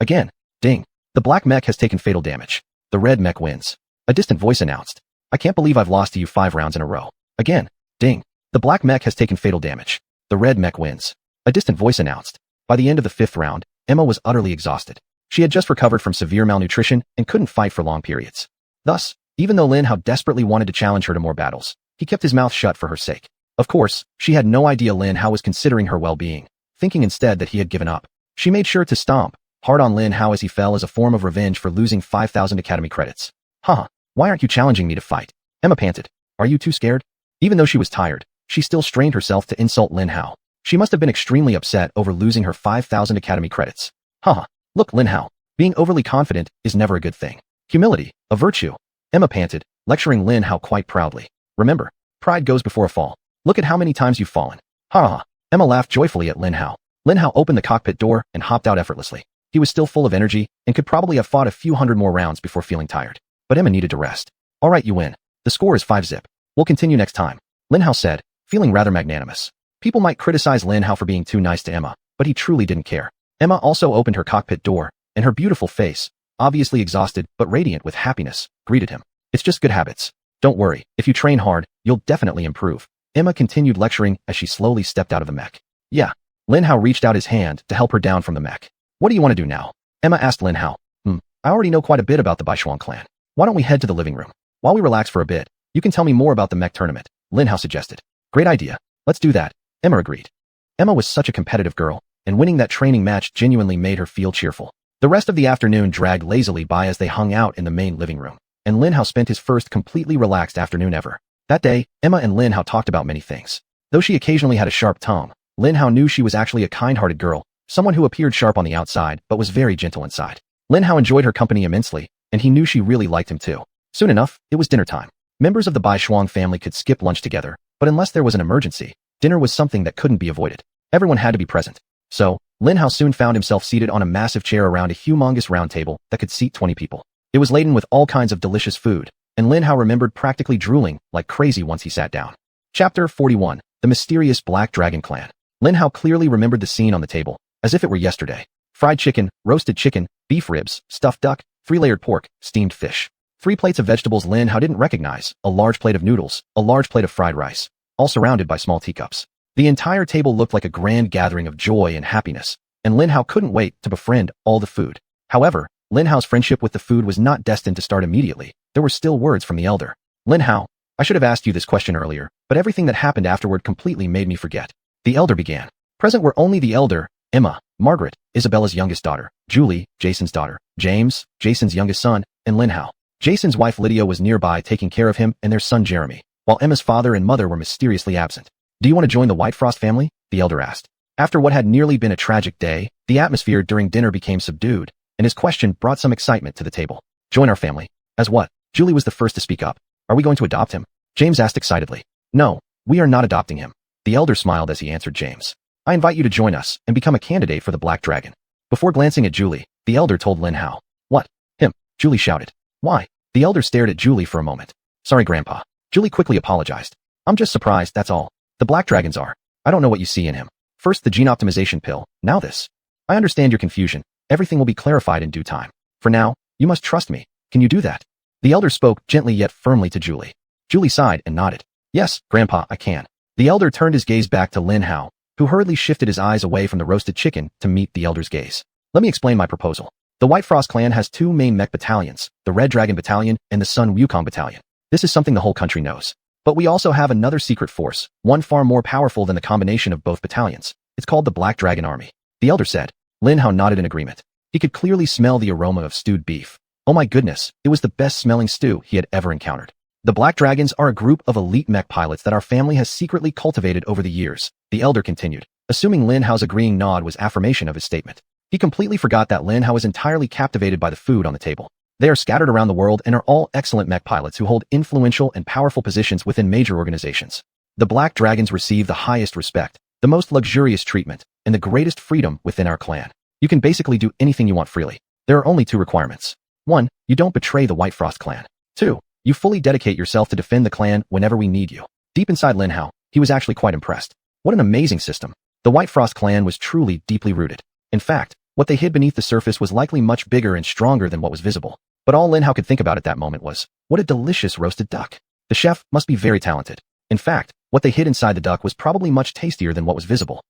Again. Ding! The black mech has taken fatal damage. The red mech wins. A distant voice announced. I can't believe I've lost to you 5 rounds in a row. Again. Ding! The black mech has taken fatal damage. The red mech wins. A distant voice announced. By the end of the 5th round, Emma was utterly exhausted. She had just recovered from severe malnutrition and couldn't fight for long periods. Thus, even though Lin Hao desperately wanted to challenge her to more battles, he kept his mouth shut for her sake. Of course, she had no idea Lin Hao was considering her well-being, thinking instead that he had given up. She made sure to stomp hard on Lin Hao as he fell as a form of revenge for losing 5,000 academy credits. Haha, why aren't you challenging me to fight? Emma panted. Are you too scared? Even though she was tired, she still strained herself to insult Lin Hao. She must have been extremely upset over losing her 5,000 academy credits. Haha, look Lin Hao, being overly confident is never a good thing. Humility, a virtue. Emma panted, lecturing Lin Hao quite proudly. Remember, pride goes before a fall. Look at how many times you've fallen. Ha ha. Emma laughed joyfully at Lin Hao. Lin Hao opened the cockpit door and hopped out effortlessly. He was still full of energy and could probably have fought a few hundred more rounds before feeling tired. But Emma needed to rest. All right, you win. The score is 5-zip. We'll continue next time. Lin Hao said, feeling rather magnanimous. People might criticize Lin Hao for being too nice to Emma, but he truly didn't care. Emma also opened her cockpit door, and her beautiful face, obviously exhausted but radiant with happiness, greeted him. It's just good habits. Don't worry, if you train hard, you'll definitely improve. Emma continued lecturing as she slowly stepped out of the mech. Yeah. Lin Hao reached out his hand to help her down from the mech. What do you want to do now? Emma asked Lin Hao. I already know quite a bit about the Xuanyuan clan. Why don't we head to the living room? While we relax for a bit, you can tell me more about the mech tournament, Lin Hao suggested. Great idea. Let's do that. Emma agreed. Emma was such a competitive girl, and winning that training match genuinely made her feel cheerful. The rest of the afternoon dragged lazily by as they hung out in the main living room, and Lin Hao spent his first completely relaxed afternoon ever. That day, Emma and Lin Hao talked about many things. Though she occasionally had a sharp tongue, Lin Hao knew she was actually a kind-hearted girl, someone who appeared sharp on the outside but was very gentle inside. Lin Hao enjoyed her company immensely, and he knew she really liked him too. Soon enough, it was dinner time. Members of the Xuanyuan family could skip lunch together, but unless there was an emergency, dinner was something that couldn't be avoided. Everyone had to be present. So, Lin Hao soon found himself seated on a massive chair around a humongous round table that could seat 20 people. It was laden with all kinds of delicious food, and Lin Hao remembered practically drooling like crazy once he sat down. Chapter 41. The Mysterious Black Dragon Clan. Lin Hao clearly remembered the scene on the table, as if it were yesterday. Fried chicken, roasted chicken, beef ribs, stuffed duck, 3-layered pork, steamed fish. 3 plates of vegetables Lin Hao didn't recognize, a large plate of noodles, a large plate of fried rice, all surrounded by small teacups. The entire table looked like a grand gathering of joy and happiness, and Lin Hao couldn't wait to befriend all the food. However, Lin Hao's friendship with the food was not destined to start immediately. There were still words from the elder. Lin Hao, I should have asked you this question earlier, but everything that happened afterward completely made me forget. The elder began. Present were only the elder, Emma, Margaret, Isabella's youngest daughter, Julie, Jason's daughter, James, Jason's youngest son, and Lin Hao. Jason's wife Lydia was nearby taking care of him and their son Jeremy, while Emma's father and mother were mysteriously absent. Do you want to join the White Frost family? The elder asked. After what had nearly been a tragic day, the atmosphere during dinner became subdued, and his question brought some excitement to the table. Join our family. As what? Julie was the first to speak up. Are we going to adopt him? James asked excitedly. No, we are not adopting him. The elder smiled as he answered James. I invite you to join us and become a candidate for the Black Dragon. Before glancing at Julie, the elder told Lin Hao. What? Him? Julie shouted. Why? The elder stared at Julie for a moment. Sorry, Grandpa. Julie quickly apologized. I'm just surprised, that's all. The black dragons are. I don't know what you see in him. First the gene optimization pill, now this. I understand your confusion. Everything will be clarified in due time. For now, you must trust me. Can you do that? The elder spoke gently yet firmly to Julie. Julie sighed and nodded. Yes, Grandpa, I can. The elder turned his gaze back to Lin Hao, who hurriedly shifted his eyes away from the roasted chicken to meet the elder's gaze. Let me explain my proposal. The White Frost clan has two main mech battalions, the Red Dragon Battalion and the Sun Wukong Battalion. This is something the whole country knows. But we also have another secret force, one far more powerful than the combination of both battalions. It's called the Black Dragon Army. The elder said. Lin Hao nodded in agreement. He could clearly smell the aroma of stewed beef. Oh my goodness, it was the best smelling stew he had ever encountered. The Black Dragons are a group of elite mech pilots that our family has secretly cultivated over the years, the elder continued, assuming Lin Hao's agreeing nod was affirmation of his statement. He completely forgot that Lin Hao was entirely captivated by the food on the table. They are scattered around the world and are all excellent mech pilots who hold influential and powerful positions within major organizations. The Black Dragons receive the highest respect, the most luxurious treatment, and the greatest freedom within our clan. You can basically do anything you want freely. There are only two requirements. 1. You don't betray the White Frost clan. 2. You fully dedicate yourself to defend the clan whenever we need you. Deep inside Lin Hao, he was actually quite impressed. What an amazing system. The White Frost clan was truly deeply rooted. In fact, what they hid beneath the surface was likely much bigger and stronger than what was visible. But all Lin Hao could think about at that moment was, what a delicious roasted duck. The chef must be very talented. In fact, what they hid inside the duck was probably much tastier than what was visible.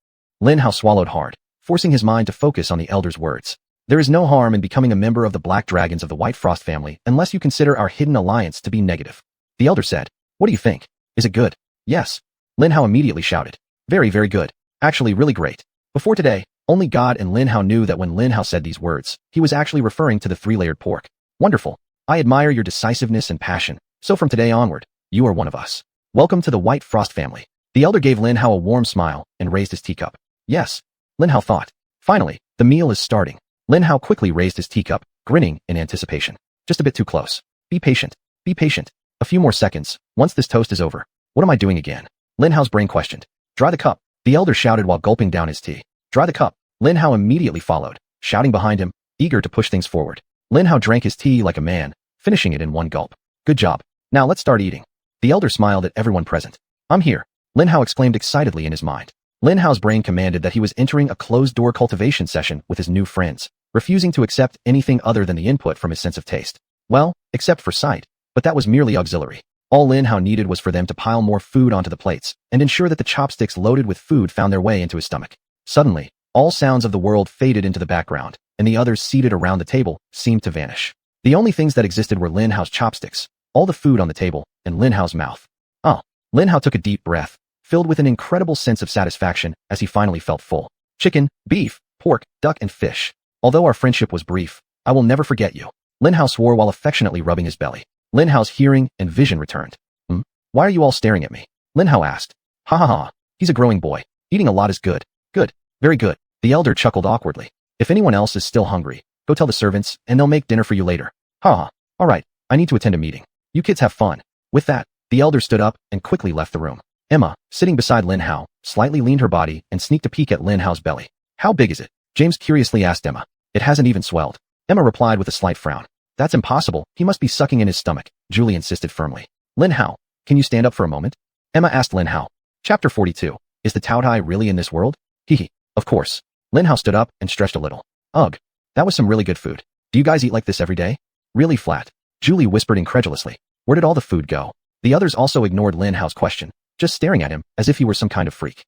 Lin Hao swallowed hard, forcing his mind to focus on the elder's words. There is no harm in becoming a member of the Black Dragons of the White Frost family unless you consider our hidden alliance to be negative. The elder said, what do you think? Is it good? Yes. Lin Hao immediately shouted. Very, very good. Actually, really great. Before today, only God and Lin Hao knew that when Lin Hao said these words, he was actually referring to the 3-layered pork. Wonderful. I admire your decisiveness and passion. So from today onward, you are one of us. Welcome to the White Frost family. The elder gave Lin Hao a warm smile and raised his teacup. Yes. Lin Hao thought. Finally, the meal is starting. Lin Hao quickly raised his teacup, grinning in anticipation. Just a bit too close. Be patient. Be patient. A few more seconds. Once this toast is over. What am I doing again? Lin Hao's brain questioned. Dry the cup. The elder shouted while gulping down his tea. Dry the cup. Lin Hao immediately followed, shouting behind him, eager to push things forward. Lin Hao drank his tea like a man, finishing it in one gulp. Good job. Now let's start eating. The elder smiled at everyone present. I'm here. Lin Hao exclaimed excitedly in his mind. Lin Hao's brain commanded that he was entering a closed-door cultivation session with his new friends, refusing to accept anything other than the input from his sense of taste. Well, except for sight, but that was merely auxiliary. All Lin Hao needed was for them to pile more food onto the plates and ensure that the chopsticks loaded with food found their way into his stomach. Suddenly, all sounds of the world faded into the background, and the others seated around the table seemed to vanish. The only things that existed were Lin Hao's chopsticks, all the food on the table, and Lin Hao's mouth. Oh, Lin Hao took a deep breath, filled with an incredible sense of satisfaction as he finally felt full. Chicken, beef, pork, duck, and fish. Although our friendship was brief, I will never forget you. Lin Hao swore while affectionately rubbing his belly. Lin Hao's hearing and vision returned. Why are you all staring at me? Lin Hao asked. Ha ha ha. He's a growing boy. Eating a lot is good. Good. Very good. The elder chuckled awkwardly. If anyone else is still hungry, go tell the servants and they'll make dinner for you later. Ha ha. All right. I need to attend a meeting. You kids have fun. With that, the elder stood up and quickly left the room. Emma, sitting beside Lin Hao, slightly leaned her body and sneaked a peek at Lin Hao's belly. How big is it? James curiously asked Emma. It hasn't even swelled. Emma replied with a slight frown. That's impossible. He must be sucking in his stomach, Julie insisted firmly. Lin Hao, can you stand up for a moment? Emma asked Lin Hao. Chapter 42. Is the Taotai really in this world? Hee. Of course. Lin Hao stood up and stretched a little. Ugh. That was some really good food. Do you guys eat like this every day? Really flat. Julie whispered incredulously. Where did all the food go? The others also ignored Lin Hao's question, just staring at him as if he were some kind of freak.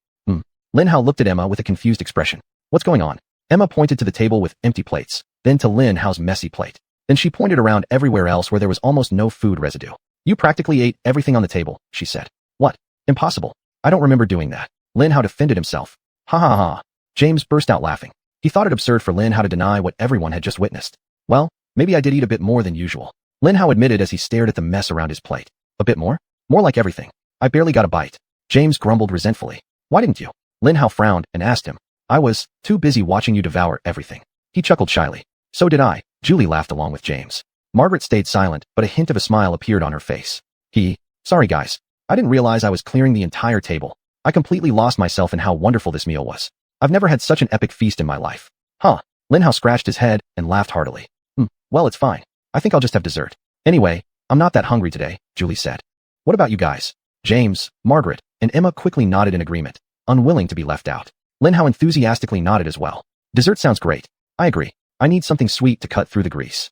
Lin Hao looked at Emma with a confused expression. What's going on? Emma pointed to the table with empty plates, then to Lin Hao's messy plate. Then she pointed around everywhere else where there was almost no food residue. You practically ate everything on the table, she said. What? Impossible. I don't remember doing that. Lin Hao defended himself. Ha ha ha. James burst out laughing. He thought it absurd for Lin Hao to deny what everyone had just witnessed. Well, maybe I did eat a bit more than usual. Lin Hao admitted as he stared at the mess around his plate. A bit more? More like everything. I barely got a bite. James grumbled resentfully. Why didn't you? Lin Hao frowned and asked him. I was too busy watching you devour everything. He chuckled shyly. So did I. Julie laughed along with James. Margaret stayed silent, but a hint of a smile appeared on her face. Sorry guys. I didn't realize I was clearing the entire table. I completely lost myself in how wonderful this meal was. I've never had such an epic feast in my life. Huh. Lin Hao scratched his head and laughed heartily. Well, it's fine. I think I'll just have dessert. Anyway, I'm not that hungry today, Julie said. What about you guys? James, Margaret, and Emma quickly nodded in agreement, unwilling to be left out. Lin Hao enthusiastically nodded as well. Dessert sounds great. I agree. I need something sweet to cut through the grease.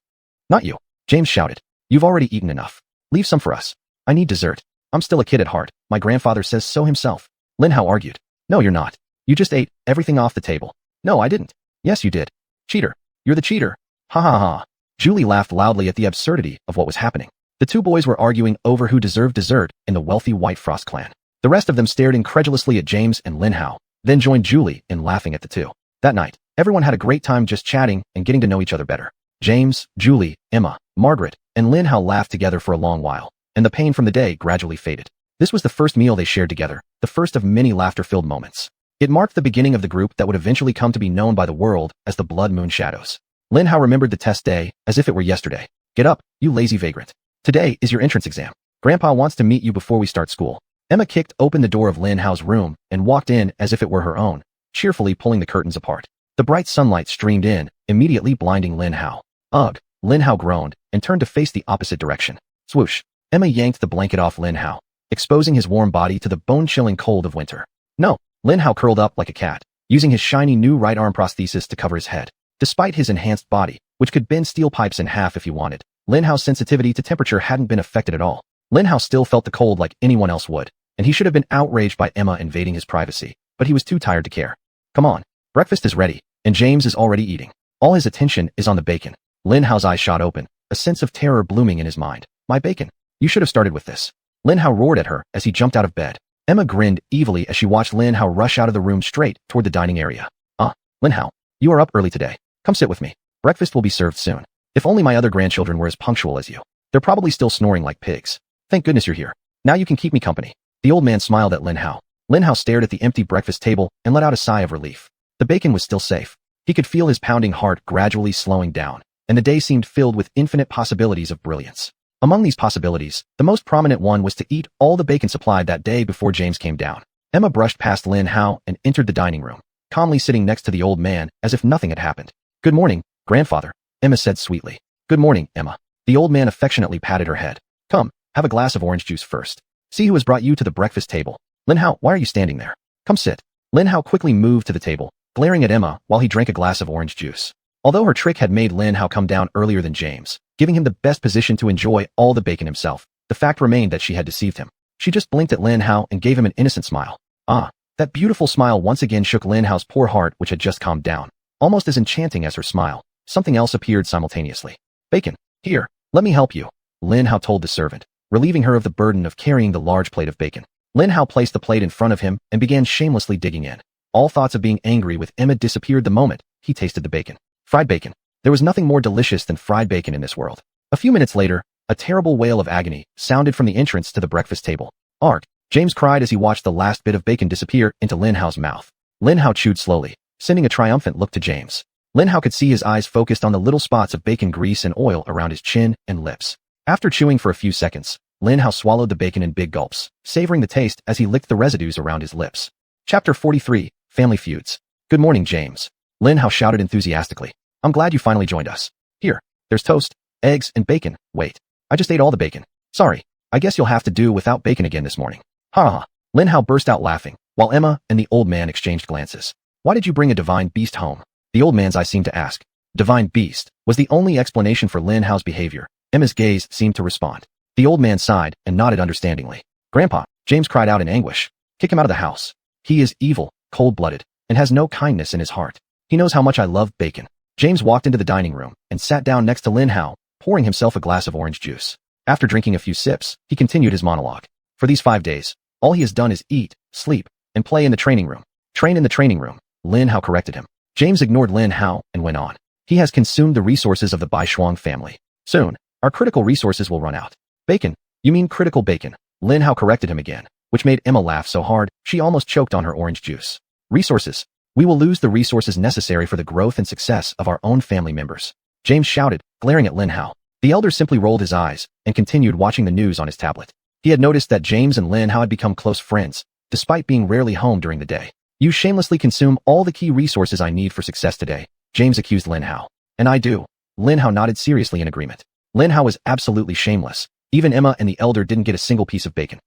Not you, James shouted. You've already eaten enough. Leave some for us. I need dessert. I'm still a kid at heart. My grandfather says so himself. Lin Hao argued. No, you're not. You just ate everything off the table. No, I didn't. Yes, you did. Cheater. You're the cheater. Ha ha ha. Julie laughed loudly at the absurdity of what was happening. The two boys were arguing over who deserved dessert in the wealthy White Frost clan. The rest of them stared incredulously at James and Lin Hao, then joined Julie in laughing at the two. That night, everyone had a great time just chatting and getting to know each other better. James, Julie, Emma, Margaret, and Lin Hao laughed together for a long while, and the pain from the day gradually faded. This was the first meal they shared together, the first of many laughter-filled moments. It marked the beginning of the group that would eventually come to be known by the world as the Blood Moon Shadows. Lin Hao remembered the test day as if it were yesterday. Get up, you lazy vagrant. Today is your entrance exam. Grandpa wants to meet you before we start school. Emma kicked open the door of Lin Hao's room and walked in as if it were her own, cheerfully pulling the curtains apart. The bright sunlight streamed in, immediately blinding Lin Hao. Ugh, Lin Hao groaned and turned to face the opposite direction. Swoosh. Emma yanked the blanket off Lin Hao, exposing his warm body to the bone-chilling cold of winter. No, Lin Hao curled up like a cat, using his shiny new right arm prosthesis to cover his head. Despite his enhanced body, which could bend steel pipes in half if he wanted, Lin Hao's sensitivity to temperature hadn't been affected at all. Lin Hao still felt the cold like anyone else would, and he should have been outraged by Emma invading his privacy, but he was too tired to care. Come on, breakfast is ready, and James is already eating. All his attention is on the bacon. Lin Hao's eyes shot open, a sense of terror blooming in his mind. My bacon. You should have started with this. Lin Hao roared at her as he jumped out of bed. Emma grinned evilly as she watched Lin Hao rush out of the room straight toward the dining area. Lin Hao, you are up early today. Come sit with me. Breakfast will be served soon. If only my other grandchildren were as punctual as you. They're probably still snoring like pigs. Thank goodness you're here. Now you can keep me company. The old man smiled at Lin Hao. Lin Hao stared at the empty breakfast table and let out a sigh of relief. The bacon was still safe. He could feel his pounding heart gradually slowing down, and the day seemed filled with infinite possibilities of brilliance. Among these possibilities, the most prominent one was to eat all the bacon supplied that day before James came down. Emma brushed past Lin Hao and entered the dining room, calmly sitting next to the old man as if nothing had happened. Good morning, grandfather, Emma said sweetly. Good morning, Emma. The old man affectionately patted her head. Come, have a glass of orange juice first. See who has brought you to the breakfast table. Lin Hao, why are you standing there? Come sit. Lin Hao quickly moved to the table, glaring at Emma while he drank a glass of orange juice. Although her trick had made Lin Hao come down earlier than James, giving him the best position to enjoy all the bacon himself, the fact remained that she had deceived him. She just blinked at Lin Hao and gave him an innocent smile. That beautiful smile once again shook Lin Hao's poor heart, which had just calmed down. Almost as enchanting as her smile, something else appeared simultaneously. Bacon. Here, let me help you, Lin Hao told the servant, relieving her of the burden of carrying the large plate of bacon. Lin Hao placed the plate in front of him and began shamelessly digging in. All thoughts of being angry with Emma disappeared the moment he tasted the bacon. Fried bacon. There was nothing more delicious than fried bacon in this world. A few minutes later, a terrible wail of agony sounded from the entrance to the breakfast table. Arg! James cried as he watched the last bit of bacon disappear into Lin Hao's mouth. Lin Hao chewed slowly, sending a triumphant look to James. Lin Hao could see his eyes focused on the little spots of bacon grease and oil around his chin and lips. After chewing for a few seconds, Lin Hao swallowed the bacon in big gulps, savoring the taste as he licked the residues around his lips. Chapter 43, Family Feuds. Good morning, James. Lin Hao shouted enthusiastically. I'm glad you finally joined us. Here, there's toast, eggs, and bacon. Wait, I just ate all the bacon. Sorry, I guess you'll have to do without bacon again this morning. Ha ha. Lin Hao burst out laughing, while Emma and the old man exchanged glances. Why did you bring a divine beast home? The old man's eyes seemed to ask. Divine beast was the only explanation for Lin Hao's behavior. Emma's gaze seemed to respond. The old man sighed and nodded understandingly. Grandpa, James cried out in anguish. Kick him out of the house. He is evil, cold-blooded, and has no kindness in his heart. He knows how much I love bacon. James walked into the dining room and sat down next to Lin Hao, pouring himself a glass of orange juice. After drinking a few sips, he continued his monologue. For these 5 days, all he has done is eat, sleep, and play in the training room. Train in the training room, Lin Hao corrected him. James ignored Lin Hao and went on. He has consumed the resources of the Baishuang family. Soon, our critical resources will run out. Bacon. You mean critical bacon, Lin Hao corrected him again, which made Emma laugh so hard she almost choked on her orange juice. Resources. We will lose the resources necessary for the growth and success of our own family members, James shouted, glaring at Lin Hao. The elder simply rolled his eyes and continued watching the news on his tablet. He had noticed that James and Lin Hao had become close friends, despite being rarely home during the day. You shamelessly consume all the key resources I need for success today, James accused Lin Hao. And I do. Lin Hao nodded seriously in agreement. Lin Hao was absolutely shameless. Even Emma and the elder didn't get a single piece of bacon.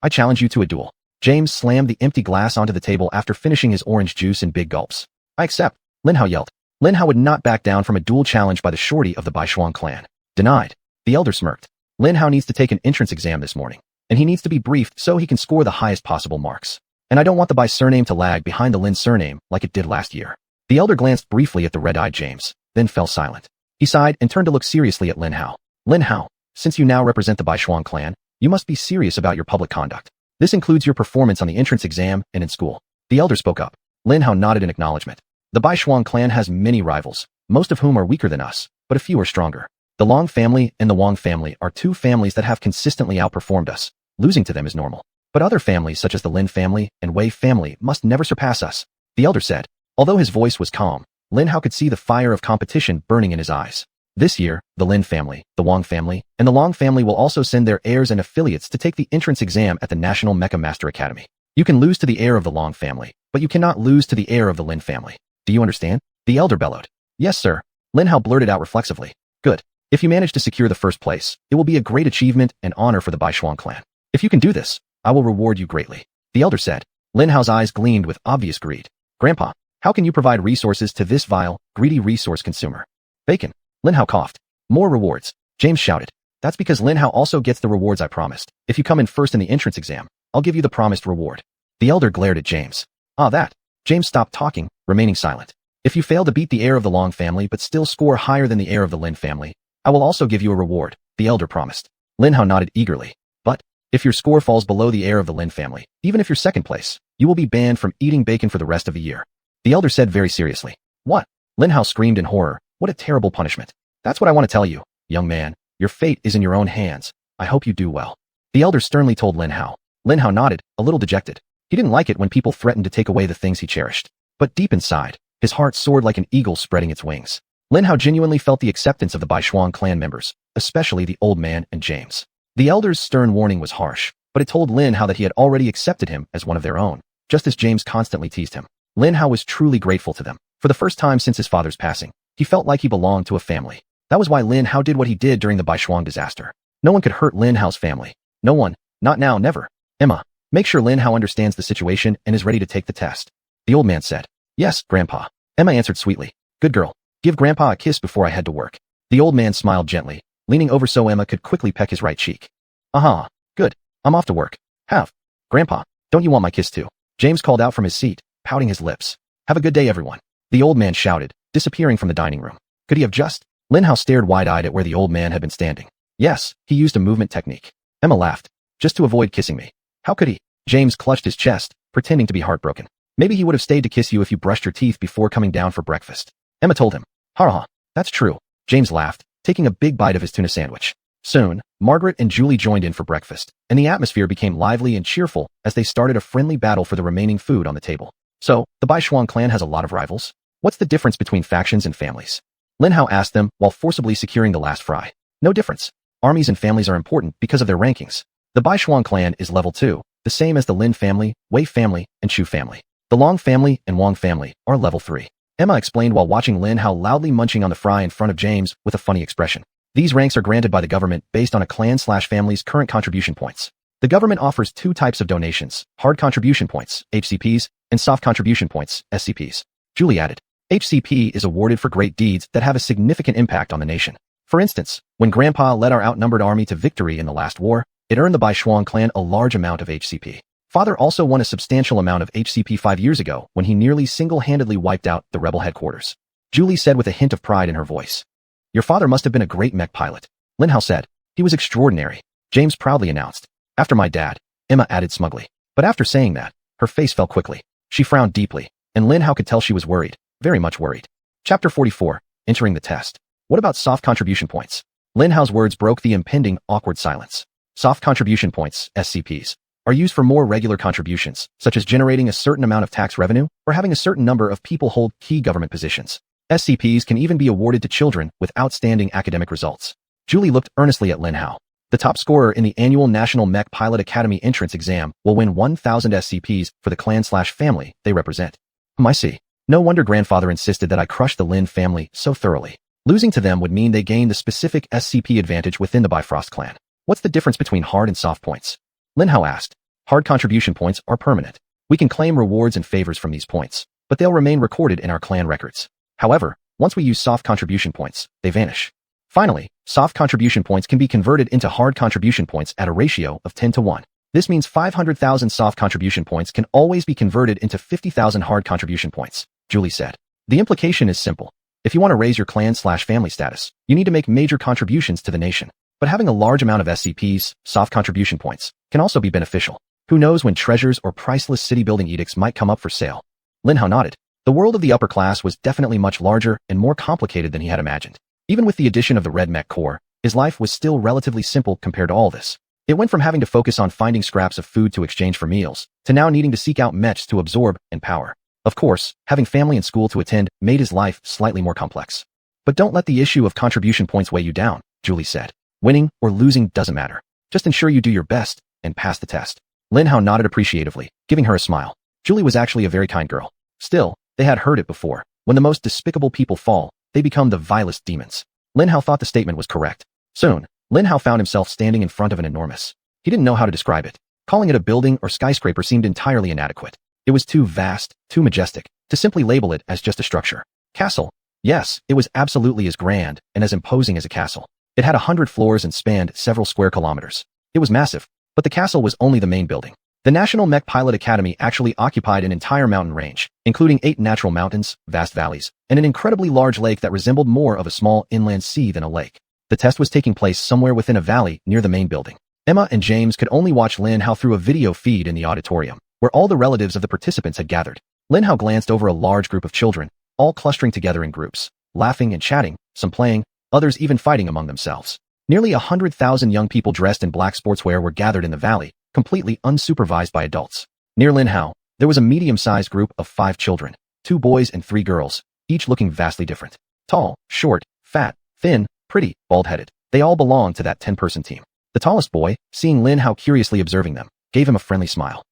I challenge you to a duel. James slammed the empty glass onto the table after finishing his orange juice in big gulps. I accept, Lin Hao yelled. Lin Hao would not back down from a duel challenge by the shorty of the Baishuang clan. Denied. The elder smirked. Lin Hao needs to take an entrance exam this morning, and he needs to be briefed so he can score the highest possible marks. And I don't want the Bai surname to lag behind the Lin surname like it did last year. The elder glanced briefly at the red-eyed James, then fell silent. He sighed and turned to look seriously at Lin Hao. Lin Hao, since you now represent the Baishuang clan, you must be serious about your public conduct. This includes your performance on the entrance exam and in school. The elder spoke up. Lin Hao nodded in acknowledgement. The Baishuang clan has many rivals, most of whom are weaker than us, but a few are stronger. The Long family and the Wang family are two families that have consistently outperformed us. Losing to them is normal. But other families such as the Lin family and Wei family must never surpass us, the elder said. Although his voice was calm, Lin Hao could see the fire of competition burning in his eyes. This year, the Lin family, the Wang family, and the Long family will also send their heirs and affiliates to take the entrance exam at the National Mecha Master Academy. You can lose to the heir of the Long family, but you cannot lose to the heir of the Lin family. Do you understand? The elder bellowed. Yes, sir. Lin Hao blurted out reflexively. Good. If you manage to secure the first place, it will be a great achievement and honor for the Baishuang clan. If you can do this, I will reward you greatly, the elder said. Lin Hao's eyes gleamed with obvious greed. Grandpa, how can you provide resources to this vile, greedy resource consumer? Bacon. Lin Hao coughed. More rewards. James shouted. That's because Lin Hao also gets the rewards I promised. If you come in first in the entrance exam, I'll give you the promised reward. The elder glared at James. Ah, that. James stopped talking, remaining silent. If you fail to beat the heir of the Long family but still score higher than the heir of the Lin family, I will also give you a reward, the elder promised. Lin Hao nodded eagerly. But, if your score falls below the heir of the Lin family, even if you're second place, you will be banned from eating bacon for the rest of the year. The elder said very seriously. What? Lin Hao screamed in horror. What a terrible punishment. That's what I want to tell you, young man. Your fate is in your own hands. I hope you do well. The elder sternly told Lin Hao. Lin Hao nodded, a little dejected. He didn't like it when people threatened to take away the things he cherished. But deep inside, his heart soared like an eagle spreading its wings. Lin Hao genuinely felt the acceptance of the Baishuang clan members, especially the old man and James. The elder's stern warning was harsh, but it told Lin Hao that he had already accepted him as one of their own, just as James constantly teased him. Lin Hao was truly grateful to them. For the first time since his father's passing, he felt like he belonged to a family. That was why Lin Hao did what he did during the Baishuang disaster. No one could hurt Lin Hao's family. No one. Not now, never. Emma, make sure Lin Hao understands the situation and is ready to take the test. The old man said. Yes, Grandpa. Emma answered sweetly. Good girl. Give Grandpa a kiss before I head to work. The old man smiled gently, leaning over so Emma could quickly peck his right cheek. Aha. Good. I'm off to work. Have. Grandpa, don't you want my kiss too? James called out from his seat, pouting his lips. Have a good day, everyone. The old man shouted, disappearing from the dining room. Could he have just? Lin Hao stared wide-eyed at where the old man had been standing. Yes, he used a movement technique. Emma laughed. Just to avoid kissing me. How could he? James clutched his chest, pretending to be heartbroken. Maybe he would have stayed to kiss you if you brushed your teeth before coming down for breakfast. Emma told him. Ha ha, that's true. James laughed, taking a big bite of his tuna sandwich. Soon, Margaret and Julie joined in for breakfast, and the atmosphere became lively and cheerful as they started a friendly battle for the remaining food on the table. So, the Baishuang clan has a lot of rivals? What's the difference between factions and families? Lin Hao asked them while forcibly securing the last fry. No difference. Armies and families are important because of their rankings. The Baishuang clan is level 2, the same as the Lin family, Wei family, and Chu family. The Long family and Wang family are level 3. Emma explained while watching Lin Hao loudly munching on the fry in front of James with a funny expression. These ranks are granted by the government based on a clan/family's current contribution points. The government offers two types of donations, hard contribution points, HCPs, and soft contribution points, SCPs. Julie added. HCP is awarded for great deeds that have a significant impact on the nation. For instance, when Grandpa led our outnumbered army to victory in the last war, it earned the Baishuang clan a large amount of HCP. Father also won a substantial amount of HCP 5 years ago when he nearly single-handedly wiped out the rebel headquarters. Julie said with a hint of pride in her voice. Your father must have been a great mech pilot. Lin Hao said. He was extraordinary. James proudly announced. After my dad, Emma added smugly. But after saying that, her face fell quickly. She frowned deeply, and Lin Hao could tell she was worried, very much worried. Chapter 44, Entering the Test. What about soft contribution points? Lin Hao's words broke the impending, awkward silence. Soft contribution points, SCPs, are used for more regular contributions, such as generating a certain amount of tax revenue or having a certain number of people hold key government positions. SCPs can even be awarded to children with outstanding academic results. Julie looked earnestly at Lin Hao. The top scorer in the annual National Mech Pilot Academy entrance exam will win 1,000 SCPs for the clan/family they represent. I see. No wonder grandfather insisted that I crush the Lin family so thoroughly. Losing to them would mean they gain the specific SCP advantage within the Bifrost clan. What's the difference between hard and soft points? Lin Hao asked. Hard contribution points are permanent. We can claim rewards and favors from these points, but they'll remain recorded in our clan records. However, once we use soft contribution points, they vanish. Finally, soft contribution points can be converted into hard contribution points at a ratio of 10 to 1. This means 500,000 soft contribution points can always be converted into 50,000 hard contribution points, Julie said. The implication is simple. If you want to raise your clan/family status, you need to make major contributions to the nation. But having a large amount of SCPs, soft contribution points, can also be beneficial. Who knows when treasures or priceless city-building edicts might come up for sale? Lin Hao nodded. The world of the upper class was definitely much larger and more complicated than he had imagined. Even with the addition of the red mech core, his life was still relatively simple compared to all this. It went from having to focus on finding scraps of food to exchange for meals, to now needing to seek out mechs to absorb and power. Of course, having family and school to attend made his life slightly more complex. But don't let the issue of contribution points weigh you down, Julie said. Winning or losing doesn't matter. Just ensure you do your best and pass the test. Lin Hao nodded appreciatively, giving her a smile. Julie was actually a very kind girl. Still, they had heard it before. When the most despicable people fall, they become the vilest demons. Lin Hao thought the statement was correct. Soon, Lin Hao found himself standing in front of an enormous. He didn't know how to describe it. Calling it a building or skyscraper seemed entirely inadequate. It was too vast, too majestic, to simply label it as just a structure. Castle. Yes, it was absolutely as grand and as imposing as a castle. It had 100 floors and spanned several square kilometers. It was massive, but the castle was only the main building. The National Mech Pilot Academy actually occupied an entire mountain range, including 8 natural mountains, vast valleys, and an incredibly large lake that resembled more of a small inland sea than a lake. The test was taking place somewhere within a valley near the main building. Emma and James could only watch Lin Hao through a video feed in the auditorium, where all the relatives of the participants had gathered. Lin Hao glanced over a large group of children, all clustering together in groups, laughing and chatting, some playing, others even fighting among themselves. Nearly 100,000 young people dressed in black sportswear were gathered in the valley, completely unsupervised by adults. Near Lin Hao, there was a medium-sized group of 5 children, 2 boys and 3 girls, each looking vastly different. Tall, short, fat, thin, pretty, bald-headed. They all belonged to that 10-person team. The tallest boy, seeing Lin Hao curiously observing them, gave him a friendly smile.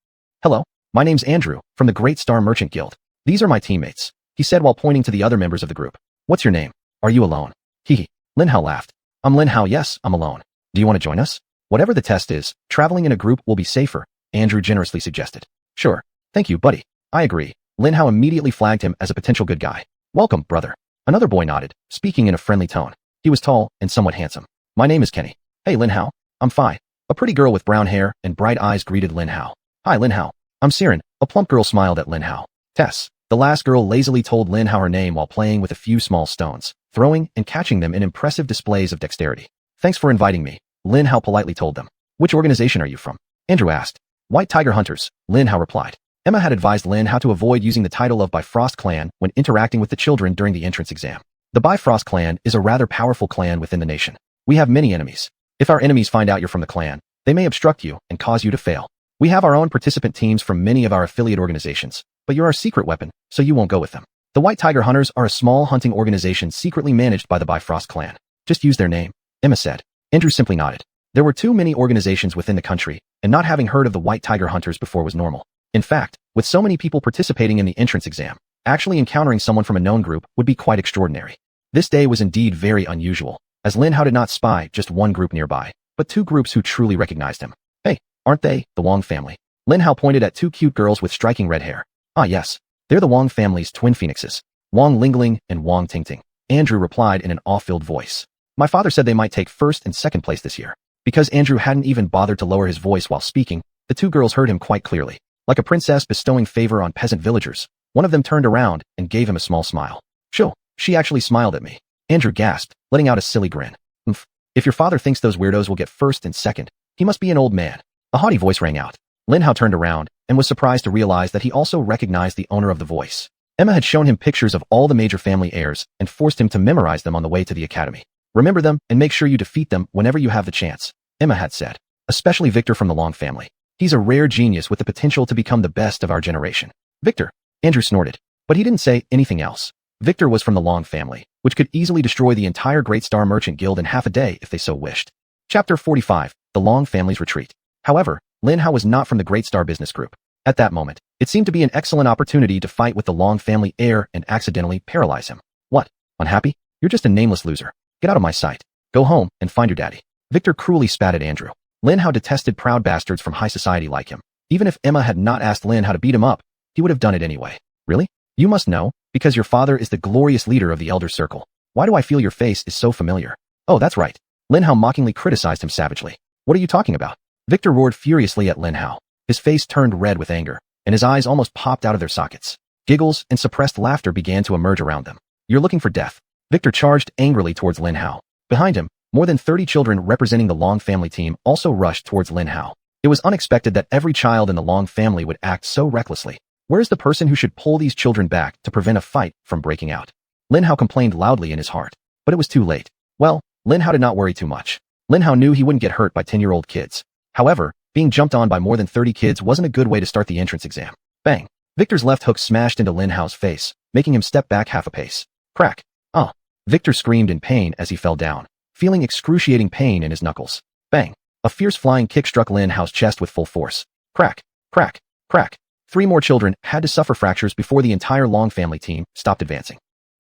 Hello, my name's Andrew, from the Great Star Merchant Guild. These are my teammates, he said while pointing to the other members of the group. What's your name? Are you alone? Hee. Lin Hao laughed. I'm Lin Hao, yes, I'm alone. Do you want to join us? Whatever the test is, traveling in a group will be safer, Andrew generously suggested. Sure. Thank you, buddy. I agree. Lin Hao immediately flagged him as a potential good guy. Welcome, brother. Another boy nodded, speaking in a friendly tone. He was tall and somewhat handsome. My name is Kenny. Hey, Lin Hao. I'm Phi. A pretty girl with brown hair and bright eyes greeted Lin Hao. Hi, Lin Hao. I'm Siren. A plump girl smiled at Lin Hao. Tess. The last girl lazily told Lin Hao her name while playing with a few small stones, throwing and catching them in impressive displays of dexterity. Thanks for inviting me, Lin Hao politely told them. Which organization are you from? Andrew asked. White Tiger Hunters, Lin Hao replied. Emma had advised Lin Hao to avoid using the title of Bifrost clan when interacting with the children during the entrance exam. The Bifrost clan is a rather powerful clan within the nation. We have many enemies. If our enemies find out you're from the clan, they may obstruct you and cause you to fail. We have our own participant teams from many of our affiliate organizations, but you're our secret weapon, so you won't go with them. The White Tiger Hunters are a small hunting organization secretly managed by the Bifrost clan. Just use their name, Emma said. Andrew simply nodded. There were too many organizations within the country, and not having heard of the White Tiger Hunters before was normal. In fact, with so many people participating in the entrance exam, actually encountering someone from a known group would be quite extraordinary. This day was indeed very unusual, as Lin Hao did not spy just one group nearby, but 2 groups who truly recognized him. Hey, aren't they, the Wong family? Lin Hao pointed at 2 cute girls with striking red hair. Ah yes, they're the Wong family's twin phoenixes, Wong Lingling and Wong Tingting. Andrew replied in an awe-filled voice. My father said they might take 1st and 2nd place this year. Because Andrew hadn't even bothered to lower his voice while speaking, the 2 girls heard him quite clearly. Like a princess bestowing favor on peasant villagers, one of them turned around and gave him a small smile. Sure, she actually smiled at me. Andrew gasped, letting out a silly grin. If your father thinks those weirdos will get 1st and 2nd, he must be an old man. A haughty voice rang out. Lin Hao turned around and was surprised to realize that he also recognized the owner of the voice. Emma had shown him pictures of all the major family heirs and forced him to memorize them on the way to the academy. Remember them and make sure you defeat them whenever you have the chance, Emma had said. Especially Victor from the Long family. He's a rare genius with the potential to become the best of our generation. Victor, Andrew snorted, but he didn't say anything else. Victor was from the Long family, which could easily destroy the entire Great Star Merchant Guild in half a day if they so wished. Chapter 45, The Long Family's Retreat. However, Lin Hao was not from the Great Star Business Group. At that moment, it seemed to be an excellent opportunity to fight with the Long family heir and accidentally paralyze him. What? Unhappy? You're just a nameless loser. Get out of my sight. Go home and find your daddy. Victor cruelly spat at Andrew. Lin Hao detested proud bastards from high society like him. Even if Emma had not asked Lin Hao to beat him up, he would have done it anyway. Really? You must know, because your father is the glorious leader of the Elder Circle. Why do I feel your face is so familiar? Oh, that's right. Lin Hao mockingly criticized him savagely. What are you talking about? Victor roared furiously at Lin Hao. His face turned red with anger, and his eyes almost popped out of their sockets. Giggles and suppressed laughter began to emerge around them. You're looking for death. Victor charged angrily towards Lin Hao. Behind him, more than 30 children representing the Long family team also rushed towards Lin Hao. It was unexpected that every child in the Long family would act so recklessly. Where's the person who should pull these children back to prevent a fight from breaking out? Lin Hao complained loudly in his heart. But it was too late. Well, Lin Hao did not worry too much. Lin Hao knew he wouldn't get hurt by 10-year-old kids. However, being jumped on by more than 30 kids wasn't a good way to start the entrance exam. Bang! Victor's left hook smashed into Lin Hao's face, making him step back half a pace. Crack! Ah! Victor screamed in pain as he fell down, feeling excruciating pain in his knuckles. Bang! A fierce flying kick struck Lin Hao's chest with full force. Crack! Crack! Crack! 3 more children had to suffer fractures before the entire Long family team stopped advancing.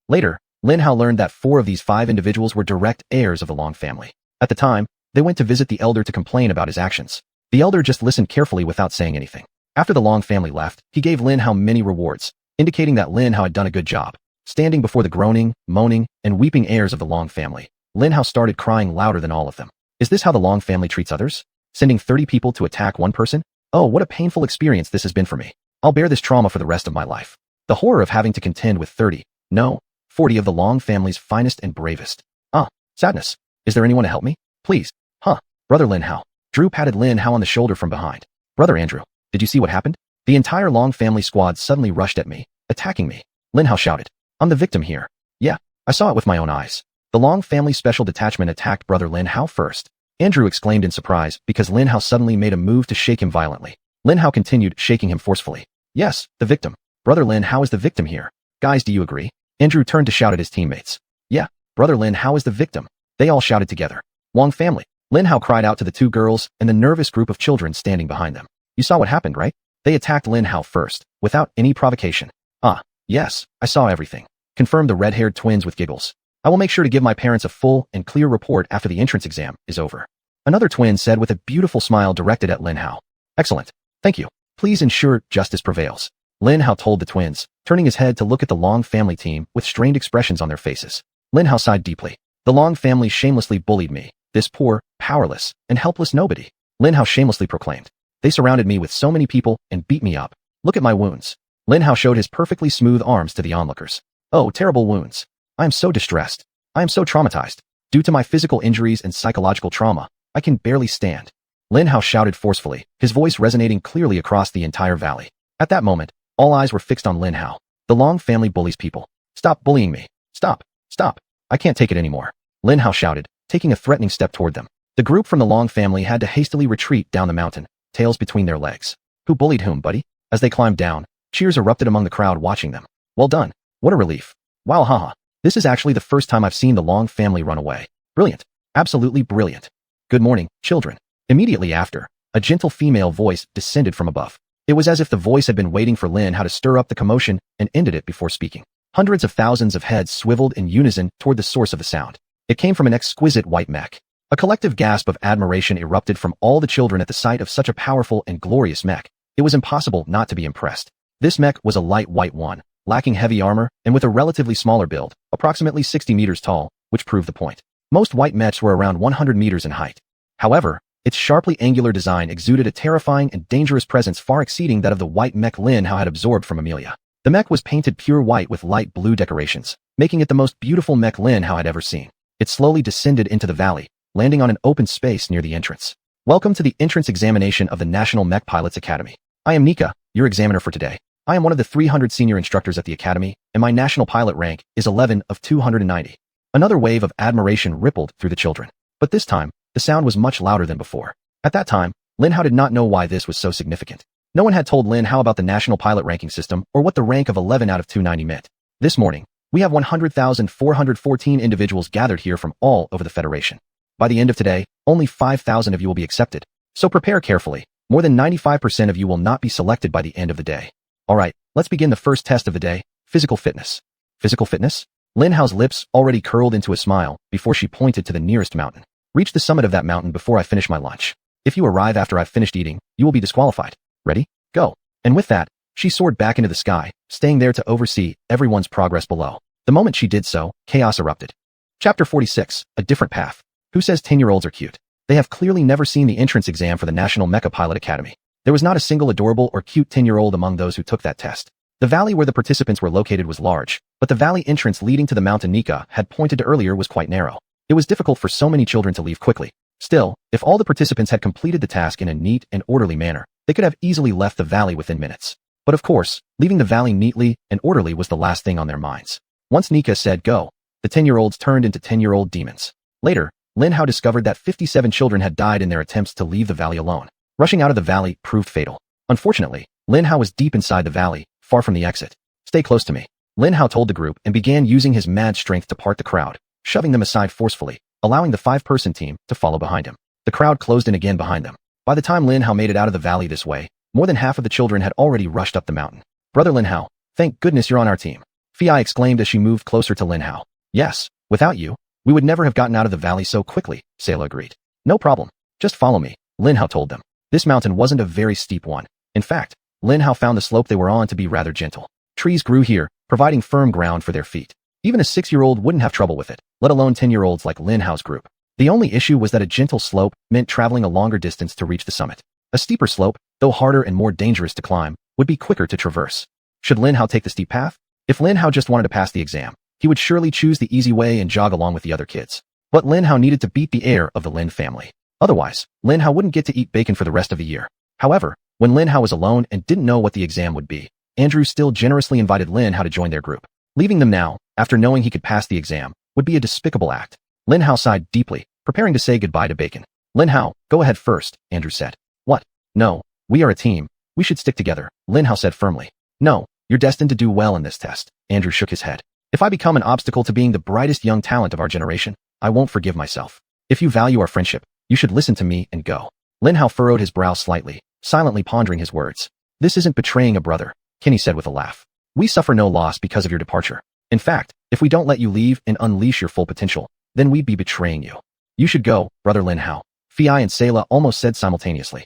Later, Lin Hao learned that 4 of these 5 individuals were direct heirs of the Long family. At the time, they went to visit the elder to complain about his actions. The elder just listened carefully without saying anything. After the Long family left, he gave Lin Hao many rewards, indicating that Lin Hao had done a good job. Standing before the groaning, moaning, and weeping heirs of the Long family, Lin Hao started crying louder than all of them. Is this how the Long family treats others? Sending 30 people to attack one person? Oh, what a painful experience this has been for me. I'll bear this trauma for the rest of my life. The horror of having to contend with 30, no, 40 of the Long family's finest and bravest. Ah, sadness. Is there anyone to help me? Please. Huh. Brother Lin Hao. Drew patted Lin Hao on the shoulder from behind. Brother Andrew, did you see what happened? The entire Long family squad suddenly rushed at me, attacking me. Lin Hao shouted. I'm the victim here. Yeah, I saw it with my own eyes. The Long family special detachment attacked Brother Lin Hao first. Andrew exclaimed in surprise because Lin Hao suddenly made a move to shake him violently. Lin Hao continued shaking him forcefully. Yes, the victim. Brother Lin Hao is the victim here. Guys, do you agree? Andrew turned to shout at his teammates. Yeah, Brother Lin Hao is the victim. They all shouted together. Long family. Lin Hao cried out to the 2 girls and the nervous group of children standing behind them. You saw what happened, right? They attacked Lin Hao first, without any provocation. Ah, yes, I saw everything, confirmed the red-haired twins with giggles. I will make sure to give my parents a full and clear report after the entrance exam is over. Another twin said with a beautiful smile directed at Lin Hao. Excellent. Thank you. Please ensure justice prevails. Lin Hao told the twins, turning his head to look at the Long family team with strained expressions on their faces. Lin Hao sighed deeply. The Long family shamelessly bullied me, this poor, powerless, and helpless nobody. Lin Hao shamelessly proclaimed. They surrounded me with so many people and beat me up. Look at my wounds. Lin Hao showed his perfectly smooth arms to the onlookers. Oh, terrible wounds. I am so distressed. I am so traumatized. Due to my physical injuries and psychological trauma, I can barely stand. Lin Hao shouted forcefully, his voice resonating clearly across the entire valley. At that moment, all eyes were fixed on Lin Hao. The Long family bullies people. Stop bullying me. Stop. Stop. I can't take it anymore. Lin Hao shouted, taking a threatening step toward them. The group from the Long family had to hastily retreat down the mountain, tails between their legs. Who bullied whom, buddy? As they climbed down, cheers erupted among the crowd watching them. Well done. What a relief. Wow, haha. This is actually the first time I've seen the Long family run away. Brilliant. Absolutely brilliant. Good morning, children. Immediately after, a gentle female voice descended from above. It was as if the voice had been waiting for Lin Hao to stir up the commotion and ended it before speaking. Hundreds of thousands of heads swiveled in unison toward the source of the sound. It came from an exquisite white mech. A collective gasp of admiration erupted from all the children at the sight of such a powerful and glorious mech. It was impossible not to be impressed. This mech was a light white one, lacking heavy armor, and with a relatively smaller build, approximately 60 meters tall, which proved the point. Most white mechs were around 100 meters in height. However, its sharply angular design exuded a terrifying and dangerous presence far exceeding that of the white mech Lin Hao had absorbed from Amelia. The mech was painted pure white with light blue decorations, making it the most beautiful mech Lin Hao had ever seen. It slowly descended into the valley, landing on an open space near the entrance. Welcome to the entrance examination of the National Mech Pilots Academy. I am Nika, your examiner for today. I am one of the 300 senior instructors at the academy, and my national pilot rank is 11 of 290. Another wave of admiration rippled through the children. But this time, the sound was much louder than before. At that time, Lin Hao did not know why this was so significant. No one had told Lin Hao about the national pilot ranking system or what the rank of 11 out of 290 meant. This morning, we have 100,414 individuals gathered here from all over the Federation. By the end of today, only 5,000 of you will be accepted. So prepare carefully. More than 95% of you will not be selected by the end of the day. Alright, let's begin the first test of the day, physical fitness. Physical fitness? Lin Hao's lips already curled into a smile before she pointed to the nearest mountain. Reach the summit of that mountain before I finish my lunch. If you arrive after I've finished eating, you will be disqualified. Ready? Go. And with that, she soared back into the sky, staying there to oversee everyone's progress below. The moment she did so, chaos erupted. Chapter 46, A Different Path. Who says 10-year-olds are cute? They have clearly never seen the entrance exam for the National Mecha Pilot Academy. There was not a single adorable or cute 10-year-old among those who took that test. The valley where the participants were located was large, but the valley entrance leading to the mountain Nika had pointed to earlier was quite narrow. It was difficult for so many children to leave quickly. Still, if all the participants had completed the task in a neat and orderly manner, they could have easily left the valley within minutes. But of course, leaving the valley neatly and orderly was the last thing on their minds. Once Nika said go, the 10-year-olds turned into 10-year-old demons. Later, Lin Hao discovered that 57 children had died in their attempts to leave the valley alone. Rushing out of the valley proved fatal. Unfortunately, Lin Hao was deep inside the valley, far from the exit. Stay close to me, Lin Hao told the group and began using his mad strength to part the crowd, shoving them aside forcefully, allowing the 5-person team to follow behind him. The crowd closed in again behind them. By the time Lin Hao made it out of the valley this way, more than half of the children had already rushed up the mountain. Brother Lin Hao, thank goodness you're on our team, Fei exclaimed as she moved closer to Lin Hao. Yes, without you, we would never have gotten out of the valley so quickly, Sayla agreed. No problem, just follow me, Lin Hao told them. This mountain wasn't a very steep one. In fact, Lin Hao found the slope they were on to be rather gentle. Trees grew here, providing firm ground for their feet. Even a 6-year-old wouldn't have trouble with it, let alone 10-year-olds like Lin Hao's group. The only issue was that a gentle slope meant traveling a longer distance to reach the summit. A steeper slope, though harder and more dangerous to climb, would be quicker to traverse. Should Lin Hao take the steep path? If Lin Hao just wanted to pass the exam, he would surely choose the easy way and jog along with the other kids. But Lin Hao needed to beat the heir of the Lin family. Otherwise, Lin Hao wouldn't get to eat bacon for the rest of the year. However, when Lin Hao was alone and didn't know what the exam would be, Andrew still generously invited Lin Hao to join their group. Leaving them now, after knowing he could pass the exam, would be a despicable act. Lin Hao sighed deeply, preparing to say goodbye to Bacon. Lin Hao, go ahead first, Andrew said. What? No, we are a team. We should stick together, Lin Hao said firmly. No, you're destined to do well in this test. Andrew shook his head. If I become an obstacle to being the brightest young talent of our generation, I won't forgive myself. If you value our friendship, you should listen to me and go. Lin Hao furrowed his brow slightly, silently pondering his words. This isn't betraying a brother, Kenny said with a laugh. We suffer no loss because of your departure. In fact, if we don't let you leave and unleash your full potential, then we'd be betraying you. You should go, brother Lin Hao, Fei and Sayla almost said simultaneously.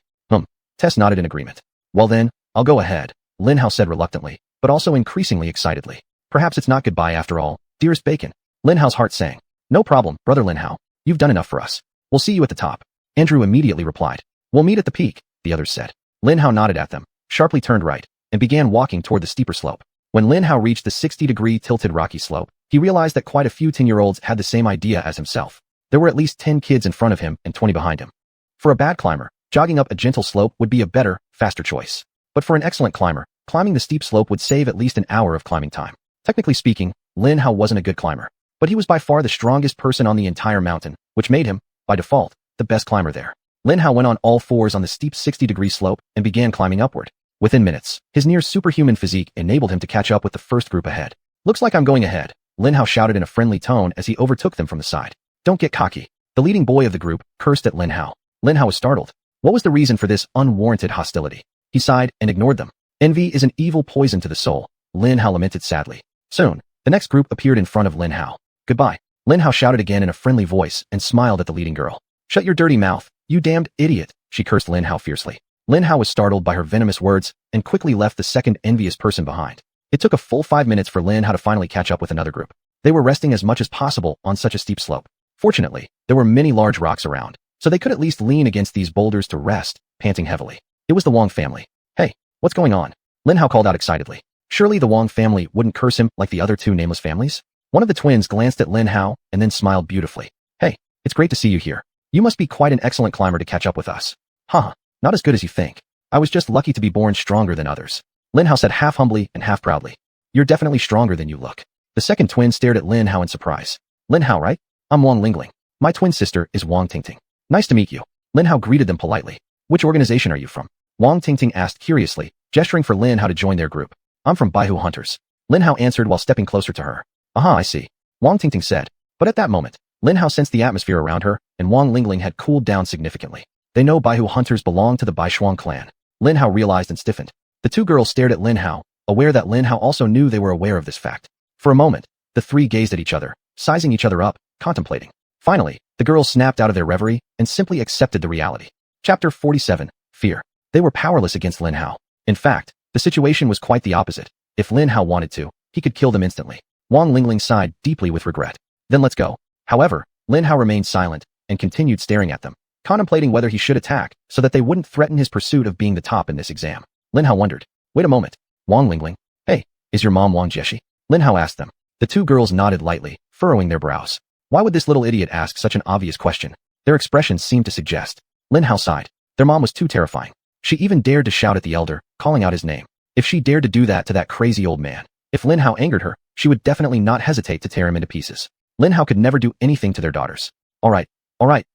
Tess nodded in agreement. Well then, I'll go ahead, Lin Hao said reluctantly, but also increasingly excitedly. Perhaps it's not goodbye after all, dearest Bacon. Lin Hao's heart sang. No problem, brother Lin Hao. You've done enough for us. We'll see you at the top. Andrew immediately replied. We'll meet at the peak, the others said. Lin Hao nodded at them, sharply turned right, and began walking toward the steeper slope. When Lin Hao reached the 60-degree tilted rocky slope, he realized that quite a few 10-year-olds had the same idea as himself. There were at least 10 kids in front of him and 20 behind him. For a bad climber, jogging up a gentle slope would be a better, faster choice. But for an excellent climber, climbing the steep slope would save at least an hour of climbing time. Technically speaking, Lin Hao wasn't a good climber, but he was by far the strongest person on the entire mountain, which made him, by default, the best climber there. Lin Hao went on all fours on the steep 60-degree slope and began climbing upward. Within minutes, his near superhuman physique enabled him to catch up with the first group ahead. Looks like I'm going ahead, Lin Hao shouted in a friendly tone as he overtook them from the side. Don't get cocky. The leading boy of the group cursed at Lin Hao. Lin Hao was startled. What was the reason for this unwarranted hostility? He sighed and ignored them. Envy is an evil poison to the soul, Lin Hao lamented sadly. Soon, the next group appeared in front of Lin Hao. Goodbye, Lin Hao shouted again in a friendly voice and smiled at the leading girl. Shut your dirty mouth, you damned idiot, she cursed Lin Hao fiercely. Lin Hao was startled by her venomous words and quickly left the second envious person behind. It took a full 5 minutes for Lin Hao to finally catch up with another group. They were resting as much as possible on such a steep slope. Fortunately, there were many large rocks around, so they could at least lean against these boulders to rest, panting heavily. It was the Wang family. Hey, what's going on? Lin Hao called out excitedly. Surely the Wang family wouldn't curse him like the other two nameless families? One of the twins glanced at Lin Hao and then smiled beautifully. Hey, it's great to see you here. You must be quite an excellent climber to catch up with us. Haha, not as good as you think. I was just lucky to be born stronger than others. Lin Hao said half humbly and half proudly. You're definitely stronger than you look. The second twin stared at Lin Hao in surprise. Lin Hao, right? I'm Wang Lingling. My twin sister is Wang Tingting. Nice to meet you. Lin Hao greeted them politely. Which organization are you from? Wang Tingting asked curiously, gesturing for Lin Hao to join their group. I'm from Baihu Hunters. Lin Hao answered while stepping closer to her. Aha, I see. Wang Tingting said. But at that moment, Lin Hao sensed the atmosphere around her, and Wang Lingling had cooled down significantly. They know Baihu Hunters belong to the Baishuang clan. Lin Hao realized and stiffened. The two girls stared at Lin Hao, aware that Lin Hao also knew they were aware of this fact. For a moment, The three gazed at each other, sizing each other up, contemplating. Finally, the girls snapped out of their reverie and simply accepted the reality. Chapter 47. Fear. They were powerless against Lin Hao. In fact, the situation was quite the opposite. If Lin Hao wanted to, he could kill them instantly. Wang Lingling sighed deeply with regret. Then let's go. However, Lin Hao remained silent and continued staring at them, contemplating whether he should attack so that they wouldn't threaten his pursuit of being the top in this exam. Lin Hao wondered. Wait a moment. Wang Lingling. Hey, is your mom Wang Jieshi? Lin Hao asked them. The two girls nodded lightly, furrowing their brows. Why would this little idiot ask such an obvious question? Their expressions seemed to suggest. Lin Hao sighed. Their mom was too terrifying. She even dared to shout at the elder, calling out his name. If she dared to do that to that crazy old man, if Lin Hao angered her, she would definitely not hesitate to tear him into pieces. Lin Hao could never do anything to their daughters. All right,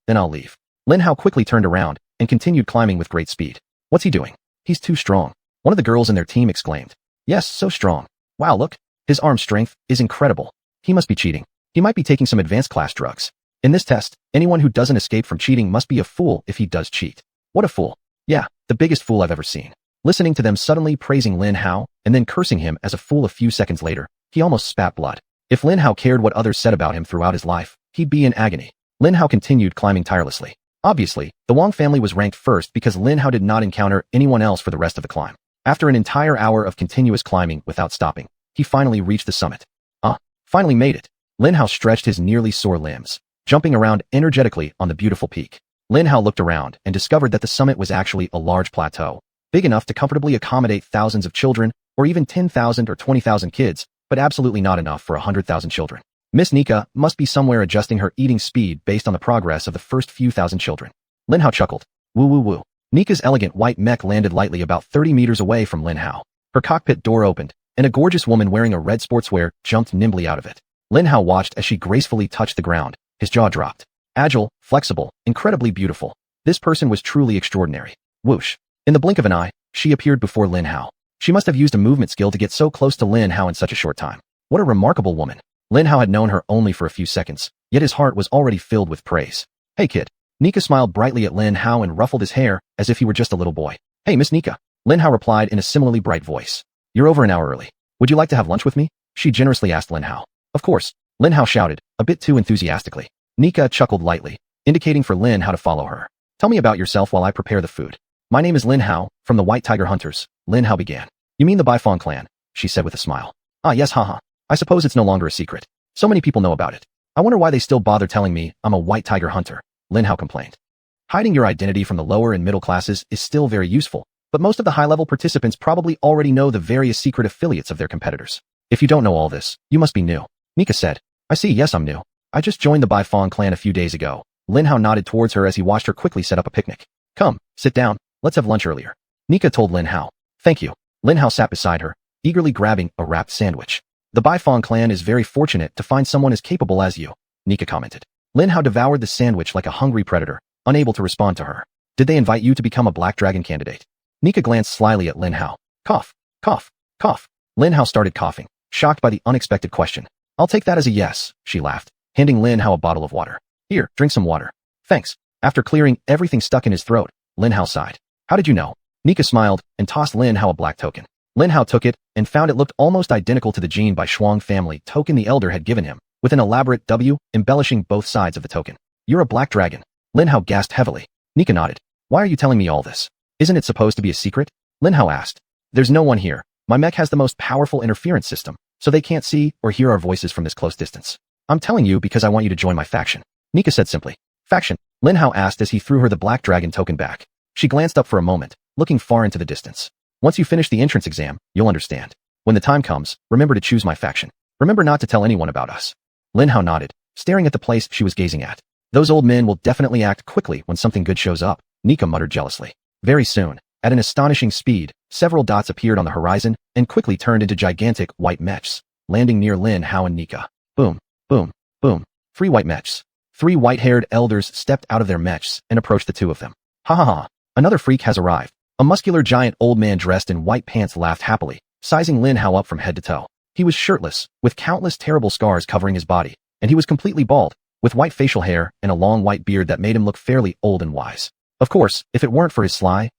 then I'll leave. Lin Hao quickly turned around and continued climbing with great speed. What's he doing? He's too strong. One of the girls in their team exclaimed. Yes, so strong. Wow, look. His arm strength is incredible. He must be cheating. He might be taking some advanced class drugs. In this test, anyone who doesn't escape from cheating must be a fool if he does cheat. What a fool. Yeah, the biggest fool I've ever seen. Listening to them suddenly praising Lin Hao and then cursing him as a fool a few seconds later, he almost spat blood. If Lin Hao cared what others said about him throughout his life, he'd be in agony. Lin Hao continued climbing tirelessly. Obviously, the Wang family was ranked first because Lin Hao did not encounter anyone else for the rest of the climb. After an entire hour of continuous climbing without stopping, he finally reached the summit. Finally made it. Lin Hao stretched his nearly sore limbs, jumping around energetically on the beautiful peak. Lin Hao looked around and discovered that the summit was actually a large plateau, big enough to comfortably accommodate thousands of children, or even 10,000 or 20,000 kids, but absolutely not enough for 100,000 children. Miss Nika must be somewhere adjusting her eating speed based on the progress of the first few thousand children. Lin Hao chuckled. Woo woo woo. Nika's elegant white mech landed lightly about 30 meters away from Lin Hao. Her cockpit door opened, and a gorgeous woman wearing a red sportswear jumped nimbly out of it. Lin Hao watched as she gracefully touched the ground. His jaw dropped. Agile, flexible, incredibly beautiful. This person was truly extraordinary. Whoosh. In the blink of an eye, she appeared before Lin Hao. She must have used a movement skill to get so close to Lin Hao in such a short time. What a remarkable woman. Lin Hao had known her only for a few seconds, yet his heart was already filled with praise. Hey kid. Nika smiled brightly at Lin Hao and ruffled his hair as if he were just a little boy. Hey Miss Nika. Lin Hao replied in a similarly bright voice. You're over an hour early. Would you like to have lunch with me? She generously asked Lin Hao. Of course. Lin Hao shouted, a bit too enthusiastically. Nika chuckled lightly, indicating for Lin Hao to follow her. Tell me about yourself while I prepare the food. My name is Lin Hao, from the White Tiger Hunters. Lin Hao began. You mean the Baifeng clan? She said with a smile. Ah yes haha. I suppose it's no longer a secret. So many people know about it. I wonder why they still bother telling me I'm a White Tiger Hunter. Lin Hao complained. Hiding your identity from the lower and middle classes is still very useful, but most of the high-level participants probably already know the various secret affiliates of their competitors. If you don't know all this, you must be new. Nika said. I see, yes I'm new. I just joined the Baifeng clan a few days ago. Lin Hao nodded towards her as he watched her quickly set up a picnic. Come, sit down, let's have lunch earlier. Nika told Lin Hao. Thank you. Lin Hao sat beside her, eagerly grabbing a wrapped sandwich. The Baifeng clan is very fortunate to find someone as capable as you, Nika commented. Lin Hao devoured the sandwich like a hungry predator, unable to respond to her. Did they invite you to become a Black Dragon candidate? Nika glanced slyly at Lin Hao. Cough, cough, cough. Lin Hao started coughing, shocked by the unexpected question. I'll take that as a yes, she laughed, handing Lin Hao a bottle of water. Here, drink some water. Thanks. After clearing everything stuck in his throat, Lin Hao sighed. How did you know? Nika smiled and tossed Lin Hao a black token. Lin Hao took it and found it looked almost identical to the Jin by Xuanyuan family token the elder had given him, with an elaborate W embellishing both sides of the token. You're a black dragon. Lin Hao gasped heavily. Nika nodded. Why are you telling me all this? Isn't it supposed to be a secret? Lin Hao asked. There's no one here. My mech has the most powerful interference system, so they can't see or hear our voices from this close distance. I'm telling you because I want you to join my faction. Nika said simply. Faction? Lin Hao asked as he threw her the black dragon token back. She glanced up for a moment, looking far into the distance. Once you finish the entrance exam, you'll understand. When the time comes, remember to choose my faction. Remember not to tell anyone about us. Lin Hao nodded, staring at the place she was gazing at. Those old men will definitely act quickly when something good shows up, Nika muttered jealously. Very soon, at an astonishing speed, several dots appeared on the horizon and quickly turned into gigantic white mechs, landing near Lin Hao and Nika. Boom, boom, boom. 3 white mechs. 3 white-haired elders stepped out of their mechs and approached the two of them. Ha ha ha. Another freak has arrived. A muscular giant old man dressed in white pants laughed happily, sizing Lin Hao up from head to toe. He was shirtless, with countless terrible scars covering his body, and he was completely bald, with white facial hair and a long white beard that made him look fairly old and wise. Of course, if it weren't for his sly,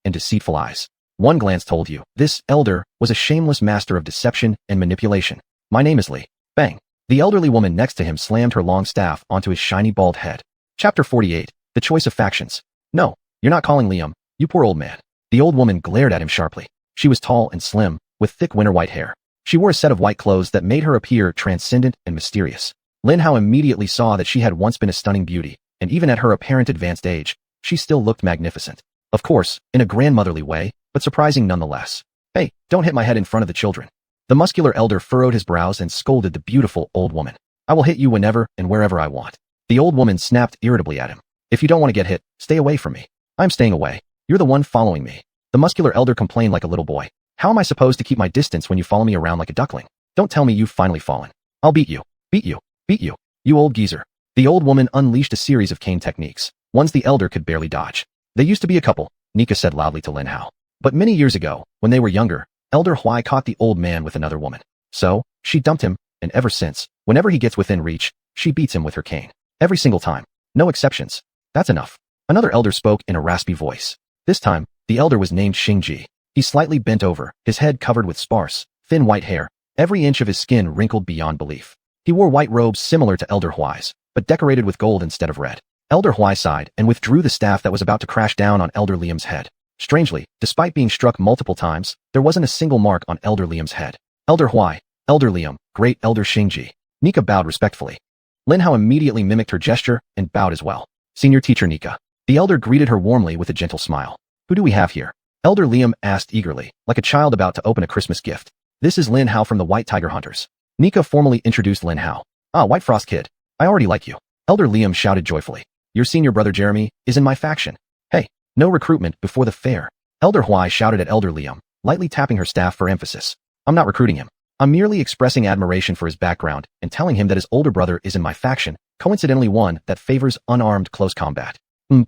and deceitful eyes. One glance told you, this elder was a shameless master of deception and manipulation. My name is Li. Bang! The elderly woman next to him slammed her long staff onto his shiny bald head. Chapter 48. The Choice of Factions. No, you're not calling Liam, you poor old man. The old woman glared at him sharply. She was tall and slim, with thick winter white hair. She wore a set of white clothes that made her appear transcendent and mysterious. Lin Hao immediately saw that she had once been a stunning beauty, and even at her apparent advanced age, she still looked magnificent. Of course, in a grandmotherly way, but surprising nonetheless. Hey, don't hit my head in front of the children. The muscular elder furrowed his brows and scolded the beautiful old woman. I will hit you whenever and wherever I want. The old woman snapped irritably at him. If you don't want to get hit, stay away from me. I'm staying away. You're the one following me. The muscular elder complained like a little boy. How am I supposed to keep my distance when you follow me around like a duckling? Don't tell me you've finally fallen. I'll beat you. Beat you. Beat you. You old geezer. The old woman unleashed a series of cane techniques, ones the elder could barely dodge. They used to be a couple, Nika said loudly to Lin Hao. But many years ago, when they were younger, Elder Huai caught the old man with another woman. So, she dumped him, and ever since, whenever he gets within reach, she beats him with her cane. Every single time. No exceptions. That's enough. Another elder spoke in a raspy voice. This time, the elder was named Xingji. He slightly bent over, his head covered with sparse, thin white hair, every inch of his skin wrinkled beyond belief. He wore white robes similar to Elder Huai's, but decorated with gold instead of red. Elder Huai sighed and withdrew the staff that was about to crash down on Elder Liam's head. Strangely, despite being struck multiple times, there wasn't a single mark on Elder Liam's head. Elder Huai, Elder Liam, Great Elder Xingji. Nika bowed respectfully. Lin Hao immediately mimicked her gesture and bowed as well. Senior Teacher Nika. The elder greeted her warmly with a gentle smile. Who do we have here? Elder Liam asked eagerly, like a child about to open a Christmas gift. This is Lin Hao from the White Tiger Hunters. Nika formally introduced Lin Hao. Ah, White Frost Kid. I already like you. Elder Liam shouted joyfully. Your senior brother Jeremy is in my faction. Hey, no recruitment before the fair. Elder Huai shouted at Elder Liam, lightly tapping her staff for emphasis. I'm not recruiting him. I'm merely expressing admiration for his background and telling him that his older brother is in my faction, coincidentally one that favors unarmed close combat.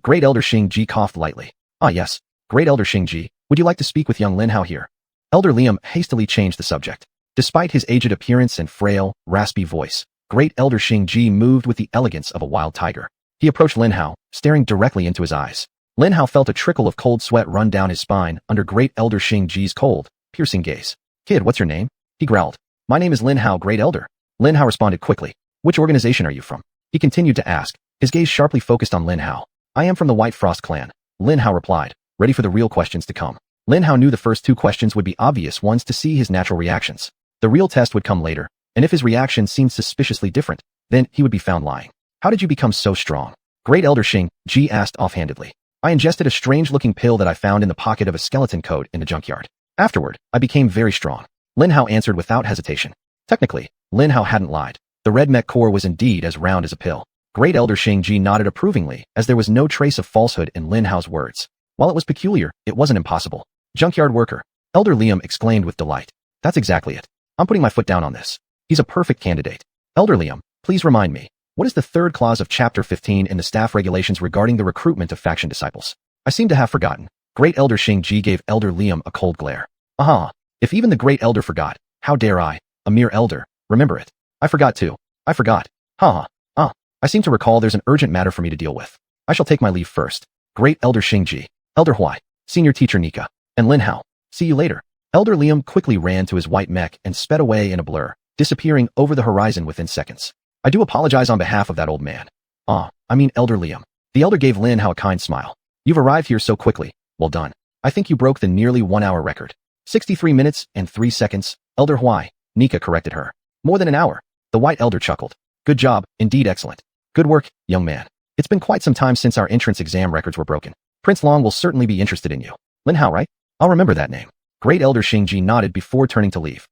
Great Elder Xingji coughed lightly. Ah yes, Great Elder Xingji, would you like to speak with young Lin Hao here? Elder Liam hastily changed the subject. Despite his aged appearance and frail, raspy voice, Great Elder Xingji moved with the elegance of a wild tiger. He approached Lin Hao, staring directly into his eyes. Lin Hao felt a trickle of cold sweat run down his spine under Great Elder Xingji's cold, piercing gaze. Kid, what's your name? He growled. My name is Lin Hao, Great Elder. Lin Hao responded quickly. Which organization are you from? He continued to ask, his gaze sharply focused on Lin Hao. I am from the White Frost clan. Lin Hao replied, ready for the real questions to come. Lin Hao knew the first two questions would be obvious ones to see his natural reactions. The real test would come later, and if his reaction seemed suspiciously different, then he would be found lying. How did you become so strong? Great Elder Xingji asked offhandedly. I ingested a strange-looking pill that I found in the pocket of a skeleton coat in the junkyard. Afterward, I became very strong. Lin Hao answered without hesitation. Technically, Lin Hao hadn't lied. The red mech core was indeed as round as a pill. Great Elder Xingji nodded approvingly, as there was no trace of falsehood in Lin Hao's words. While it was peculiar, it wasn't impossible. Junkyard worker. Elder Liam exclaimed with delight. That's exactly it. I'm putting my foot down on this. He's a perfect candidate. Elder Liam, please remind me, what is the third clause of Chapter 15 in the staff regulations regarding the recruitment of faction disciples? I seem to have forgotten. Great Elder Xingji gave Elder Liam a cold glare. Aha! If even the Great Elder forgot, how dare I, a mere elder, remember it? I forgot too. I forgot. Ha! I seem to recall there's an urgent matter for me to deal with. I shall take my leave first. Great Elder Xingji, Elder Huai, Senior Teacher Nika, and Lin Hao. See you later. Elder Liam quickly ran to his white mech and sped away in a blur, disappearing over the horizon within seconds. I do apologize on behalf of that old man. Elder Liam. The elder gave Lin Hao a kind smile. You've arrived here so quickly. Well done. I think you broke the nearly 1 hour record. 63 minutes and 3 seconds, Elder Huai, Nika corrected her. More than an hour. The white elder chuckled. Good job, indeed excellent. Good work, young man. It's been quite some time since our entrance exam records were broken. Prince Long will certainly be interested in you. Lin Hao, right? I'll remember that name. Great Elder Xingji nodded before turning to leave.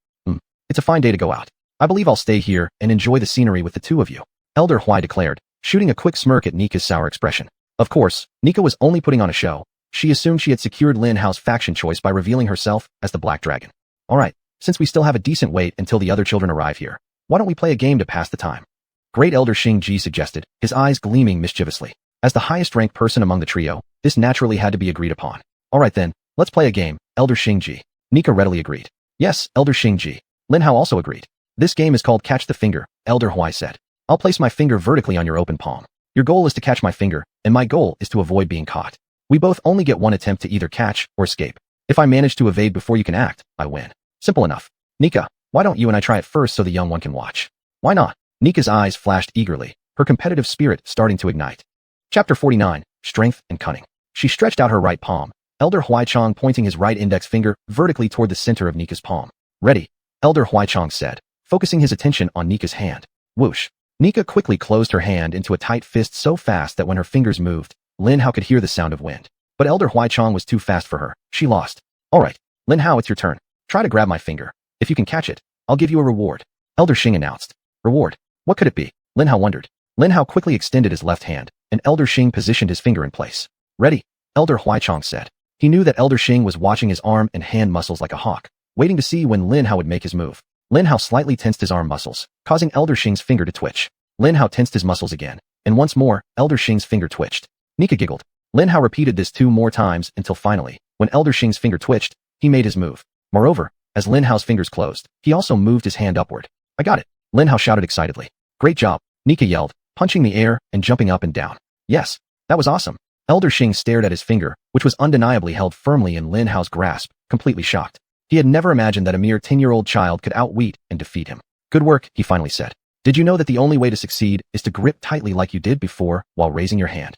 It's a fine day to go out. I believe I'll stay here and enjoy the scenery with the two of you. Elder Huai declared, shooting a quick smirk at Nika's sour expression. Of course, Nika was only putting on a show. She assumed she had secured Lin Hao's faction choice by revealing herself as the Black Dragon. Alright, since we still have a decent wait until the other children arrive here, why don't we play a game to pass the time? Great Elder Xingji suggested, his eyes gleaming mischievously. As the highest-ranked person among the trio, this naturally had to be agreed upon. Alright then, let's play a game, Elder Xingji. Nika readily agreed. Yes, Elder Xingji. Lin Hao also agreed. This game is called Catch the Finger, Elder Huai said. I'll place my finger vertically on your open palm. Your goal is to catch my finger, and my goal is to avoid being caught. We both only get one attempt to either catch or escape. If I manage to evade before you can act, I win. Simple enough. Nika, why don't you and I try it first so the young one can watch? Why not? Nika's eyes flashed eagerly, her competitive spirit starting to ignite. Chapter 49, Strength and Cunning. She stretched out her right palm, Elder Huaichang pointing his right index finger vertically toward the center of Nika's palm. Ready, Elder Huaichang said, focusing his attention on Nika's hand. Whoosh. Nika quickly closed her hand into a tight fist so fast that when her fingers moved, Lin Hao could hear the sound of wind. But Elder Huaichang was too fast for her. She lost. Alright, Lin Hao, it's your turn. Try to grab my finger. If you can catch it, I'll give you a reward. Elder Xing announced. Reward? What could it be? Lin Hao wondered. Lin Hao quickly extended his left hand, and Elder Xing positioned his finger in place. Ready, Elder Huaichang said. He knew that Elder Xing was watching his arm and hand muscles like a hawk, waiting to see when Lin Hao would make his move. Lin Hao slightly tensed his arm muscles, causing Elder Xing's finger to twitch. Lin Hao tensed his muscles again, and once more, Elder Xing's finger twitched. Nika giggled. Lin Hao repeated this 2 more times until finally, when Elder Xing's finger twitched, he made his move. Moreover, as Lin Hao's fingers closed, he also moved his hand upward. I got it, Lin Hao shouted excitedly. Great job, Nika yelled, punching the air and jumping up and down. Yes, that was awesome. Elder Xing stared at his finger, which was undeniably held firmly in Lin Hao's grasp, completely shocked. He had never imagined that a mere 10-year-old child could outwit and defeat him. Good work, he finally said. Did you know that the only way to succeed is to grip tightly like you did before while raising your hand?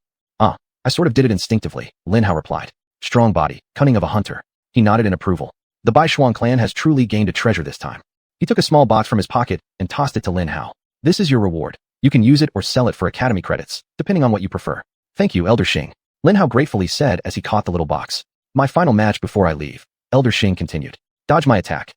I sort of did it instinctively, Lin Hao replied. Strong body, cunning of a hunter. He nodded in approval. The Baishuang clan has truly gained a treasure this time. He took a small box from his pocket and tossed it to Lin Hao. This is your reward. You can use it or sell it for academy credits, depending on what you prefer. Thank you, Elder Xing. Lin Hao gratefully said as he caught the little box. My final match before I leave, Elder Xing continued. Dodge my attack.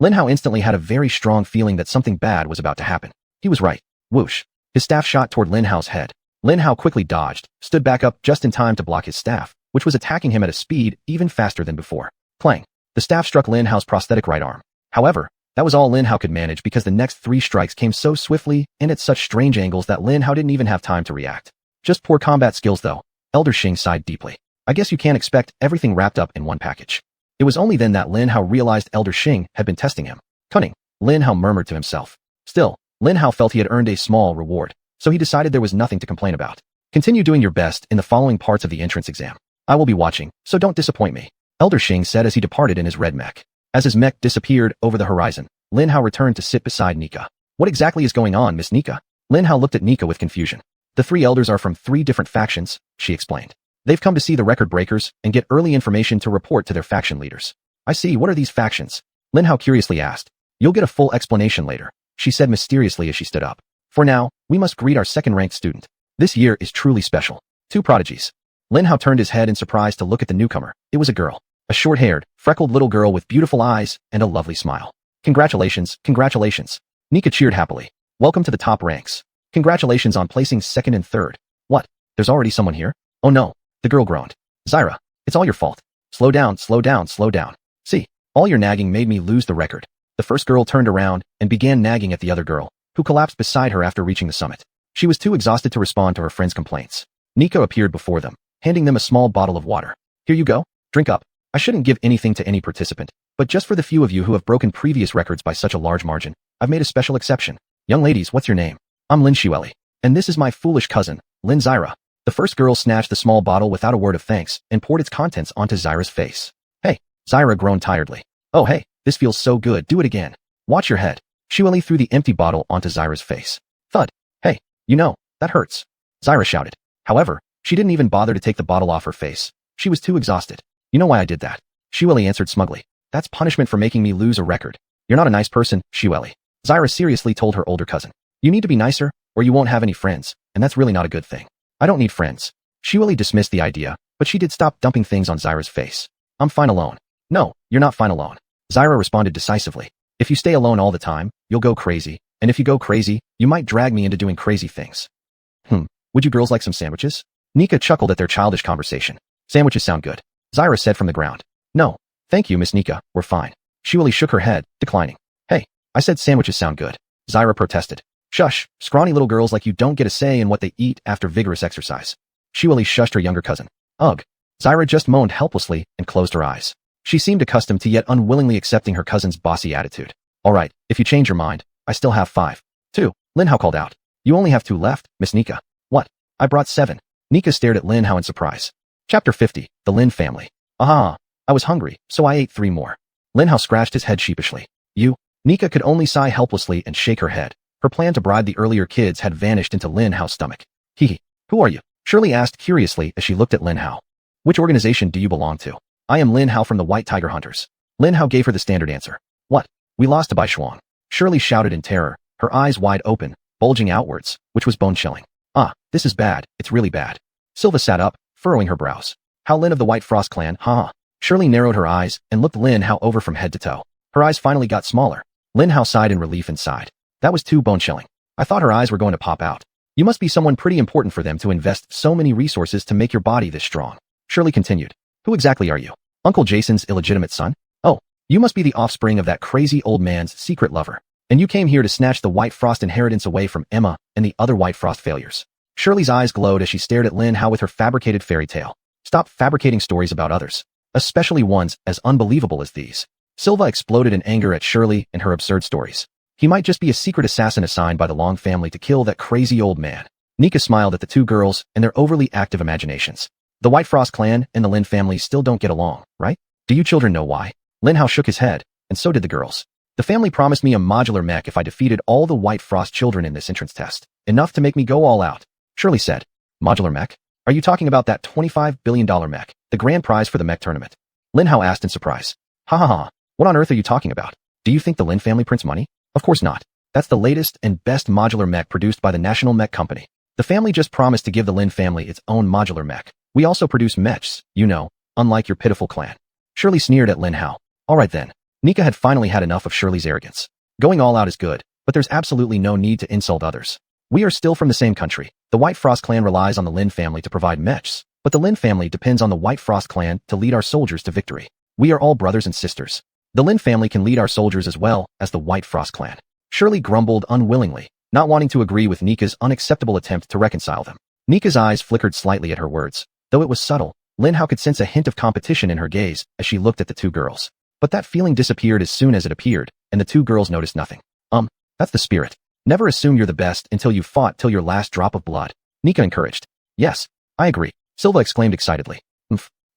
Lin Hao instantly had a very strong feeling that something bad was about to happen. He was right. Whoosh. His staff shot toward Lin Hao's head. Lin Hao quickly dodged, stood back up just in time to block his staff, which was attacking him at a speed even faster than before. Clang. The staff struck Lin Hao's prosthetic right arm. However, that was all Lin Hao could manage because the next 3 strikes came so swiftly and at such strange angles that Lin Hao didn't even have time to react. Just poor combat skills though. Elder Xing sighed deeply. I guess you can't expect everything wrapped up in one package. It was only then that Lin Hao realized Elder Xing had been testing him. Cunning, Lin Hao murmured to himself. Still, Lin Hao felt he had earned a small reward, so he decided there was nothing to complain about. Continue doing your best in the following parts of the entrance exam. I will be watching, so don't disappoint me, Elder Xing said as he departed in his red mech. As his mech disappeared over the horizon, Lin Hao returned to sit beside Nika. What exactly is going on, Miss Nika? Lin Hao looked at Nika with confusion. The 3 elders are from 3 different factions, she explained. They've come to see the record breakers and get early information to report to their faction leaders. I see, what are these factions? Lin Hao curiously asked. You'll get a full explanation later, she said mysteriously as she stood up. For now, we must greet our second-ranked student. This year is truly special. 2 prodigies. Lin Hao turned his head in surprise to look at the newcomer. It was a girl. A short-haired, freckled little girl with beautiful eyes and a lovely smile. Congratulations, congratulations. Nika cheered happily. Welcome to the top ranks. Congratulations on placing 2nd and 3rd. What? There's already someone here? Oh no. The girl groaned. Zyra, it's all your fault. Slow down, slow down, slow down. See, all your nagging made me lose the record. The first girl turned around and began nagging at the other girl, who collapsed beside her after reaching the summit. She was too exhausted to respond to her friend's complaints. Nika appeared before them, handing them a small bottle of water. Here you go, drink up. I shouldn't give anything to any participant, but just for the few of you who have broken previous records by such a large margin, I've made a special exception. Young ladies, what's your name? I'm Lin Xueli, and this is my foolish cousin, Lin Zyra. The first girl snatched the small bottle without a word of thanks and poured its contents onto Zyra's face. Hey, Zyra groaned tiredly. Oh hey, this feels so good, do it again. Watch your head. Xueli threw the empty bottle onto Zyra's face. Thud. Hey, you know, that hurts. Zyra shouted. However, she didn't even bother to take the bottle off her face. She was too exhausted. You know why I did that? Xueli answered smugly. That's punishment for making me lose a record. You're not a nice person, Xueli. Zyra seriously told her older cousin. You need to be nicer, or you won't have any friends, and that's really not a good thing. I don't need friends. Xueli dismissed the idea, but she did stop dumping things on Zyra's face. I'm fine alone. No, you're not fine alone. Zyra responded decisively. If you stay alone all the time, you'll go crazy, and if you go crazy, you might drag me into doing crazy things. Would you girls like some sandwiches? Nika chuckled at their childish conversation. Sandwiches sound good, Zyra said from the ground. No, thank you, Miss Nika, we're fine. Xueli shook her head, declining. Hey, I said sandwiches sound good. Zyra protested. Shush, scrawny little girls like you don't get a say in what they eat after vigorous exercise. Xueli shushed her younger cousin. Ugh. Zyra just moaned helplessly and closed her eyes. She seemed accustomed to yet unwillingly accepting her cousin's bossy attitude. All right, if you change your mind, I still have 5. 2. Lin Hao called out. You only have 2 left, Miss Nika. What? I brought 7. Nika stared at Lin Hao in surprise. Chapter 50, The Lin Family. Aha, I was hungry, so I ate 3 more. Lin Hao scratched his head sheepishly. You? Nika could only sigh helplessly and shake her head. Her plan to bribe the earlier kids had vanished into Lin Hao's stomach. Hee. Who are you? Shirley asked curiously as she looked at Lin Hao. Which organization do you belong to? I am Lin Hao from the White Tiger Hunters. Lin Hao gave her the standard answer. What? We lost to Xuanyuan. Shirley shouted in terror, her eyes wide open, bulging outwards, which was bone-chilling. Ah, this is bad, it's really bad. Silva sat up, furrowing her brows. How Lin of the White Frost clan, ha. Shirley narrowed her eyes and looked Lin Hao over from head to toe. Her eyes finally got smaller. Lin Hao sighed in relief and sighed. That was too bone-chilling. I thought her eyes were going to pop out. You must be someone pretty important for them to invest so many resources to make your body this strong. Shirley continued. Who exactly are you? Uncle Jason's illegitimate son? Oh, you must be the offspring of that crazy old man's secret lover. And you came here to snatch the White Frost inheritance away from Emma and the other White Frost failures. Shirley's eyes glowed as she stared at Lin Hao with her fabricated fairy tale. Stop fabricating stories about others, especially ones as unbelievable as these. Silva exploded in anger at Shirley and her absurd stories. He might just be a secret assassin assigned by the Long family to kill that crazy old man. Nika smiled at the two girls and their overly active imaginations. The White Frost clan and the Lin family still don't get along, right? Do you children know why? Lin Hao shook his head, and so did the girls. The family promised me a modular mech if I defeated all the White Frost children in this entrance test. Enough to make me go all out. Shirley said. Modular mech? Are you talking about that $25 billion mech, the grand prize for the mech tournament? Lin Hao asked in surprise. Ha ha ha. What on earth are you talking about? Do you think the Lin family prints money? Of course not. That's the latest and best modular mech produced by the National Mech Company. The family just promised to give the Lin family its own modular mech. We also produce mechs, you know, unlike your pitiful clan. Shirley sneered at Lin Hao. All right then. Nika had finally had enough of Shirley's arrogance. Going all out is good, but there's absolutely no need to insult others. We are still from the same country. The White Frost clan relies on the Lin family to provide mechs, but the Lin family depends on the White Frost clan to lead our soldiers to victory. We are all brothers and sisters. The Lin family can lead our soldiers as well as the White Frost clan. Shirley grumbled unwillingly, not wanting to agree with Nika's unacceptable attempt to reconcile them. Nika's eyes flickered slightly at her words. Though it was subtle, Lin Hao could sense a hint of competition in her gaze as she looked at the two girls. But that feeling disappeared as soon as it appeared, and the two girls noticed nothing. That's the spirit. Never assume you're the best until you've fought till your last drop of blood. Nika encouraged. Yes, I agree. Silva exclaimed excitedly.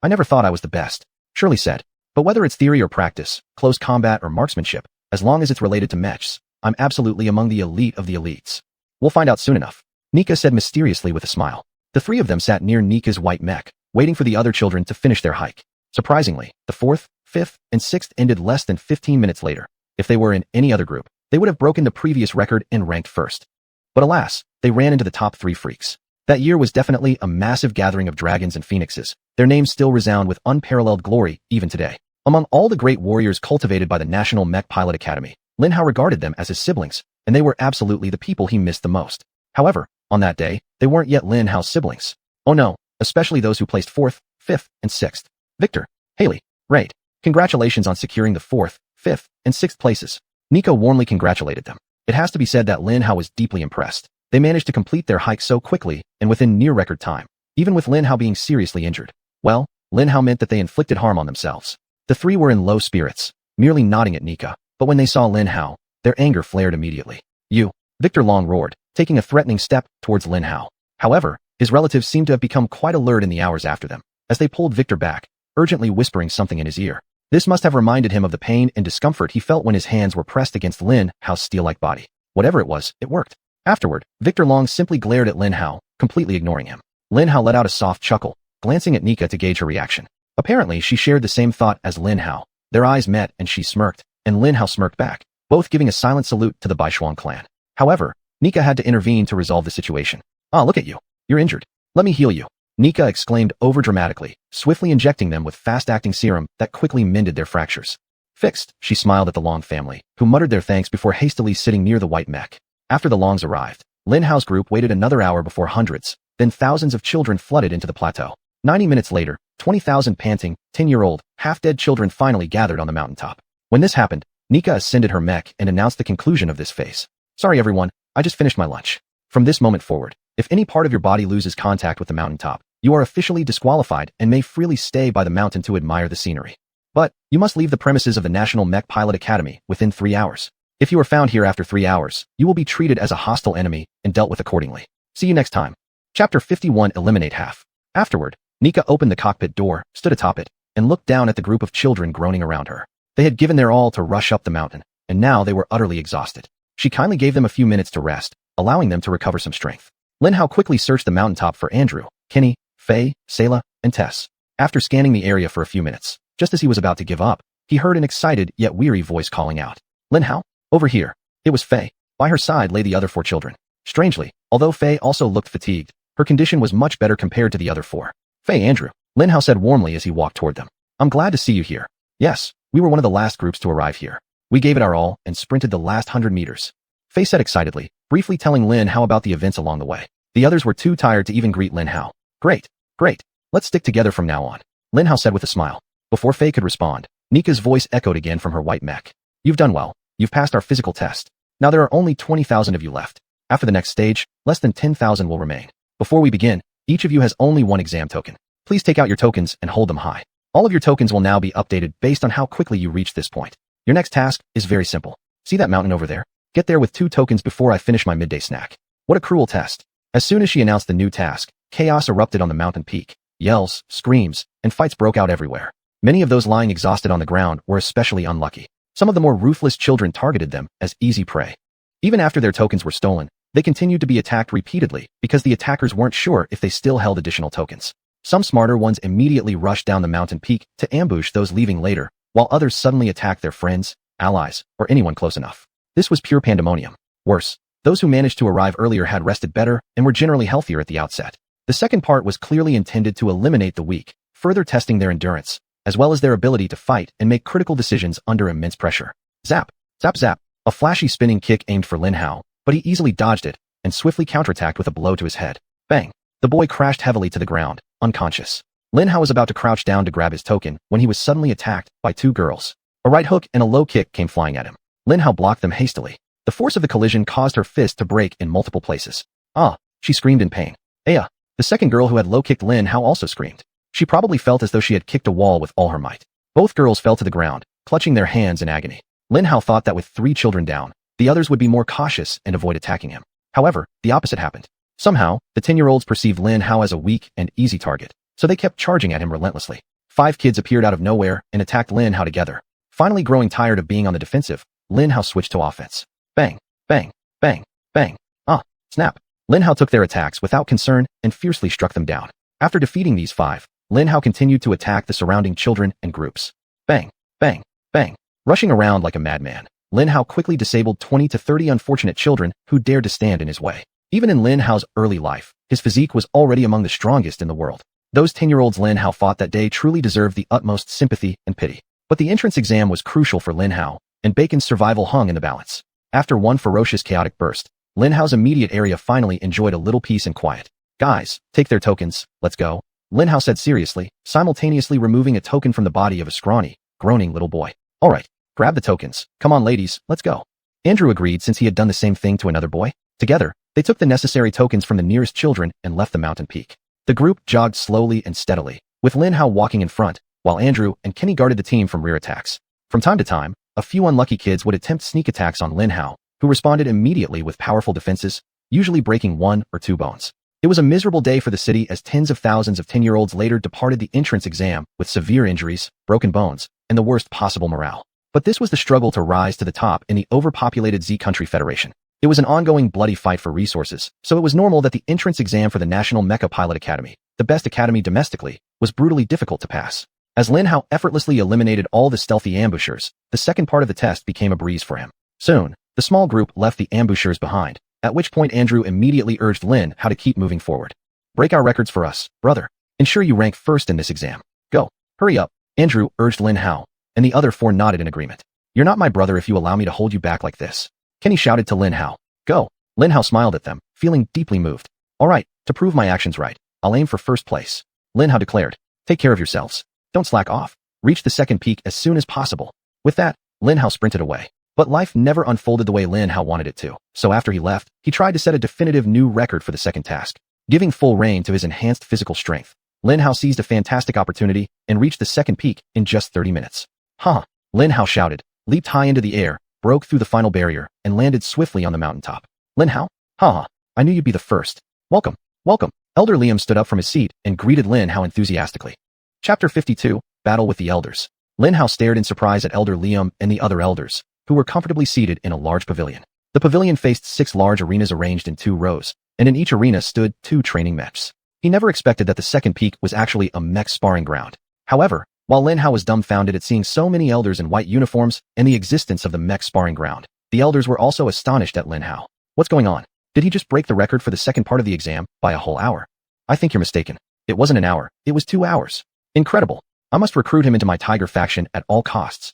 I never thought I was the best. Shirley said. But whether it's theory or practice, close combat or marksmanship, as long as it's related to mechs, I'm absolutely among the elite of the elites. We'll find out soon enough. Nika said mysteriously with a smile. The three of them sat near Nika's white mech, waiting for the other children to finish their hike. Surprisingly, the fourth, fifth, and sixth ended less than 15 minutes later. If they were in any other group, they would have broken the previous record and ranked first. But alas, they ran into the top three freaks. That year was definitely a massive gathering of dragons and phoenixes. Their names still resound with unparalleled glory even today. Among all the great warriors cultivated by the National Mech Pilot Academy, Lin Hao regarded them as his siblings, and they were absolutely the people he missed the most. However, on that day, they weren't yet Lin Hao's siblings. Oh no, especially those who placed 4th, 5th, and 6th. Victor, Haley, Raid, congratulations on securing the 4th, 5th, and 6th places. Nika warmly congratulated them. It has to be said that Lin Hao was deeply impressed. They managed to complete their hike so quickly and within near record time, even with Lin Hao being seriously injured. Well, Lin Hao meant that they inflicted harm on themselves. The three were in low spirits, merely nodding at Nika, but when they saw Lin Hao, their anger flared immediately. You, Victor Long roared, taking a threatening step towards Lin Hao. However, his relatives seemed to have become quite alert in the hours after them, as they pulled Victor back, urgently whispering something in his ear. This must have reminded him of the pain and discomfort he felt when his hands were pressed against Lin Hao's steel-like body. Whatever it was, it worked. Afterward, Victor Long simply glared at Lin Hao, completely ignoring him. Lin Hao let out a soft chuckle, glancing at Nika to gauge her reaction. Apparently, she shared the same thought as Lin Hao. Their eyes met and she smirked, and Lin Hao smirked back, both giving a silent salute to the Baishuang clan. However, Nika had to intervene to resolve the situation. Ah, look at you. You're injured. Let me heal you. Nika exclaimed overdramatically, swiftly injecting them with fast-acting serum that quickly mended their fractures. Fixed, she smiled at the Long family, who muttered their thanks before hastily sitting near the white mech. After the Longs arrived, Lin Hao's group waited another hour before hundreds, then thousands of children flooded into the plateau. 90 minutes later, 20,000 panting, 10-year-old, half-dead children finally gathered on the mountaintop. When this happened, Nika ascended her mech and announced the conclusion of this phase. Sorry everyone, I just finished my lunch. From this moment forward, if any part of your body loses contact with the mountaintop, you are officially disqualified and may freely stay by the mountain to admire the scenery. But, you must leave the premises of the National Mech Pilot Academy within 3 hours. If you are found here after 3 hours, you will be treated as a hostile enemy and dealt with accordingly. See you next time. Chapter 51 Eliminate Half. Afterward, Nika opened the cockpit door, stood atop it, and looked down at the group of children groaning around her. They had given their all to rush up the mountain, and now they were utterly exhausted. She kindly gave them a few minutes to rest, allowing them to recover some strength. Lin Hao quickly searched the mountaintop for Andrew, Kenny, Faye, Sayla, and Tess. After scanning the area for a few minutes, just as he was about to give up, he heard an excited yet weary voice calling out. Lin Hao, over here. It was Faye. By her side lay the other 4 children. Strangely, although Faye also looked fatigued, her condition was much better compared to the other 4. Faye, Andrew, Lin Hao said warmly as he walked toward them. I'm glad to see you here. Yes, we were one of the last groups to arrive here. We gave it our all and sprinted the last 100 meters. Faye said excitedly, briefly telling Lin Hao about the events along the way. The others were too tired to even greet Lin Hao. Great, great. Let's stick together from now on, Lin Hao said with a smile. Before Faye could respond, Nika's voice echoed again from her white mech. You've done well. You've passed our physical test. Now there are only 20,000 of you left. After the next stage, less than 10,000 will remain. Before we begin, each of you has only 1 exam token. Please take out your tokens and hold them high. All of your tokens will now be updated based on how quickly you reach this point. Your next task is very simple. See that mountain over there? Get there with 2 tokens before I finish my midday snack. What a cruel test. As soon as she announced the new task, chaos erupted on the mountain peak. Yells, screams, and fights broke out everywhere. Many of those lying exhausted on the ground were especially unlucky. Some of the more ruthless children targeted them as easy prey. Even after their tokens were stolen, they continued to be attacked repeatedly because the attackers weren't sure if they still held additional tokens. Some smarter ones immediately rushed down the mountain peak to ambush those leaving later, while others suddenly attacked their friends, allies, or anyone close enough. This was pure pandemonium. Worse, those who managed to arrive earlier had rested better and were generally healthier at the outset. The second part was clearly intended to eliminate the weak, further testing their endurance, as well as their ability to fight and make critical decisions under immense pressure. Zap! Zap zap! A flashy spinning kick aimed for Lin Hao, but he easily dodged it and swiftly counterattacked with a blow to his head. Bang! The boy crashed heavily to the ground, unconscious. Lin Hao was about to crouch down to grab his token when he was suddenly attacked by 2 girls. A right hook and a low kick came flying at him. Lin Hao blocked them hastily. The force of the collision caused her fist to break in multiple places. Ah! She screamed in pain. Aya! The second girl who had low-kicked Lin Hao also screamed. She probably felt as though she had kicked a wall with all her might. Both girls fell to the ground, clutching their hands in agony. Lin Hao thought that with 3 children down, the others would be more cautious and avoid attacking him. However, the opposite happened. Somehow, the 10-year-olds perceived Lin Hao as a weak and easy target, so they kept charging at him relentlessly. 5 kids appeared out of nowhere and attacked Lin Hao together. Finally growing tired of being on the defensive, Lin Hao switched to offense. Bang! Bang! Bang! Bang! Ah! Snap! Lin Hao took their attacks without concern and fiercely struck them down. After defeating these 5, Lin Hao continued to attack the surrounding children and groups. Bang! Bang! Bang! Rushing around like a madman, Lin Hao quickly disabled 20 to 30 unfortunate children who dared to stand in his way. Even in Lin Hao's early life, his physique was already among the strongest in the world. Those 10-year-olds Lin Hao fought that day truly deserved the utmost sympathy and pity. But the entrance exam was crucial for Lin Hao, and Bacon's survival hung in the balance. After one ferocious chaotic burst, Lin Hao's immediate area finally enjoyed a little peace and quiet. Guys, take their tokens, let's go, Lin Hao said seriously, simultaneously removing a token from the body of a scrawny, groaning little boy. Alright, grab the tokens. Come on ladies, let's go. Andrew agreed since he had done the same thing to another boy. Together, they took the necessary tokens from the nearest children and left the mountain peak. The group jogged slowly and steadily, with Lin Hao walking in front, while Andrew and Kenny guarded the team from rear attacks. From time to time, a few unlucky kids would attempt sneak attacks on Lin Hao, who responded immediately with powerful defenses, usually breaking 1 or 2 bones. It was a miserable day for the city as tens of thousands of 10-year-olds later departed the entrance exam with severe injuries, broken bones, and the worst possible morale. But this was the struggle to rise to the top in the overpopulated Z Country Federation. It was an ongoing bloody fight for resources, so it was normal that the entrance exam for the National Mecha Pilot Academy, the best academy domestically, was brutally difficult to pass. As Lin Hao effortlessly eliminated all the stealthy ambushers, the second part of the test became a breeze for him. Soon, the small group left the ambushers behind, at which point Andrew immediately urged Lin Hao to keep moving forward. Break our records for us, brother. Ensure you rank first in this exam. Go. Hurry up, Andrew urged Lin Hao, and the other 4 nodded in agreement. You're not my brother if you allow me to hold you back like this, Kenny shouted to Lin Hao. Go. Lin Hao smiled at them, feeling deeply moved. Alright, to prove my actions right, I'll aim for first place, Lin Hao declared. Take care of yourselves. Don't slack off. Reach the second peak as soon as possible. With that, Lin Hao sprinted away. But life never unfolded the way Lin Hao wanted it to, so after he left, he tried to set a definitive new record for the second task. Giving full rein to his enhanced physical strength, Lin Hao seized a fantastic opportunity and reached the second peak in just 30 minutes. Ha! Lin Hao shouted, leaped high into the air, broke through the final barrier, and landed swiftly on the mountaintop. Lin Hao? Ha! I knew you'd be the first. Welcome, welcome. Elder Liam stood up from his seat and greeted Lin Hao enthusiastically. Chapter 52, Battle with the Elders. Lin Hao stared in surprise at Elder Liam and the other elders, who were comfortably seated in a large pavilion. The pavilion faced 6 large arenas arranged in 2 rows, and in each arena stood 2 training mechs. He never expected that the second peak was actually a mech sparring ground. However, while Lin Hao was dumbfounded at seeing so many elders in white uniforms and the existence of the mech sparring ground, the elders were also astonished at Lin Hao. What's going on? Did he just break the record for the second part of the exam by a whole hour? I think you're mistaken. It wasn't an hour, it was 2 hours. Incredible. I must recruit him into my tiger faction at all costs.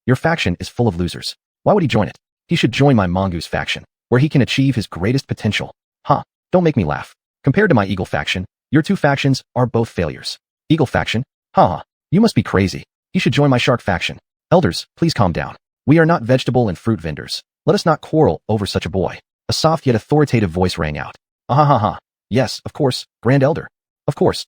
Your faction is full of losers. Why would he join it? He should join my mongoose faction, where he can achieve his greatest potential. Don't make me laugh. Compared to my eagle faction, your 2 factions are both failures. Eagle faction? You must be crazy. He should join my shark faction. Elders, please calm down. We are not vegetable and fruit vendors. Let us not quarrel over such a boy. A soft yet authoritative voice rang out. Yes, of course, Grand Elder. Of course.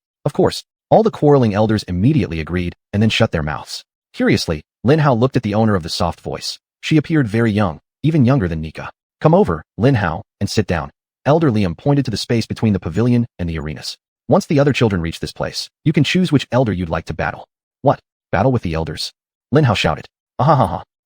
All the quarreling elders immediately agreed and then shut their mouths. Curiously, Lin Hao looked at the owner of the soft voice. She appeared very young, even younger than Nika. Come over, Lin Hao, and sit down. Elder Liam pointed to the space between the pavilion and the arenas. Once the other children reach this place, you can choose which elder you'd like to battle. What? Battle with the elders? Lin Hao shouted.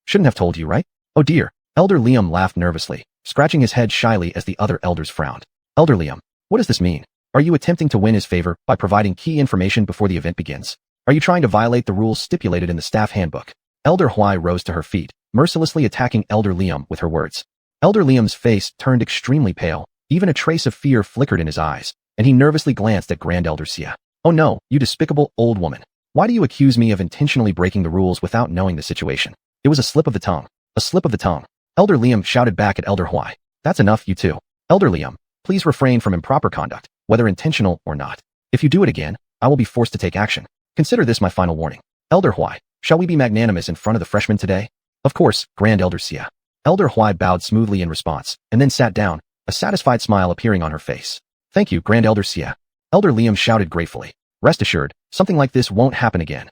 Shouldn't have told you, right? Oh dear. Elder Liam laughed nervously, scratching his head shyly as the other elders frowned. Elder Liam, what does this mean? Are you attempting to win his favor by providing key information before the event begins? Are you trying to violate the rules stipulated in the staff handbook? Elder Huai rose to her feet, mercilessly attacking Elder Liam with her words. Elder Liam's face turned extremely pale, even a trace of fear flickered in his eyes, and he nervously glanced at Grand Elder Xia. Oh no, you despicable old woman. Why do you accuse me of intentionally breaking the rules without knowing the situation? It was a slip of the tongue. A slip of the tongue. Elder Liam shouted back at Elder Huai. That's enough, you two. Elder Liam, please refrain from improper conduct, whether intentional or not. If you do it again, I will be forced to take action. Consider this my final warning. Elder Huai, shall we be magnanimous in front of the freshmen today? Of course, Grand Elder Xia. Elder Huai bowed smoothly in response, and then sat down, a satisfied smile appearing on her face. Thank you, Grand Elder Xia. Elder Liam shouted gratefully. Rest assured, something like this won't happen again.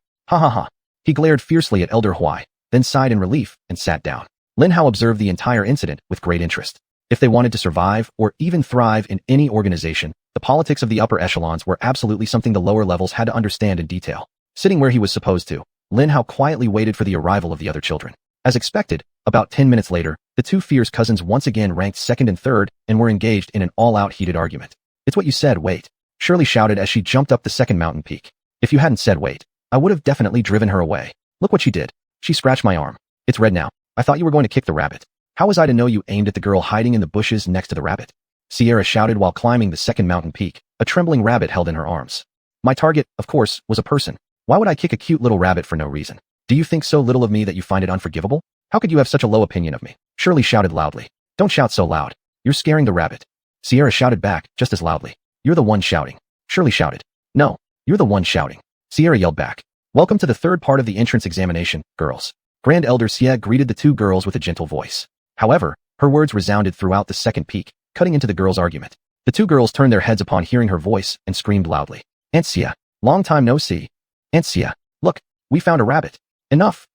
He glared fiercely at Elder Huai, then sighed in relief and sat down. Lin Hao observed the entire incident with great interest. If they wanted to survive or even thrive in any organization, the politics of the upper echelons were absolutely something the lower levels had to understand in detail. Sitting where he was supposed to, Lin Hao quietly waited for the arrival of the other children. As expected, about 10 minutes later, the 2 fierce cousins once again ranked second and third and were engaged in an all-out heated argument. It's what you said, wait. Shirley shouted as she jumped up the second mountain peak. If you hadn't said wait, I would have definitely driven her away. Look what she did. She scratched my arm. It's red now. I thought you were going to kick the rabbit. How was I to know you aimed at the girl hiding in the bushes next to the rabbit? Sierra shouted while climbing the second mountain peak, a trembling rabbit held in her arms. My target, of course, was a person. Why would I kick a cute little rabbit for no reason? Do you think so little of me that you find it unforgivable? How could you have such a low opinion of me? Shirley shouted loudly. Don't shout so loud. You're scaring the rabbit. Sierra shouted back, just as loudly. You're the one shouting. Shirley shouted. No, you're the one shouting. Sierra yelled back. Welcome to the third part of the entrance examination, girls. Grand Elder Xia greeted the 2 girls with a gentle voice. However, her words resounded throughout the second peak, cutting into the girls' argument. The 2 girls turned their heads upon hearing her voice and screamed loudly. Aunt Xia, long time no see. Aunt Xia, look, we found a rabbit. Enough.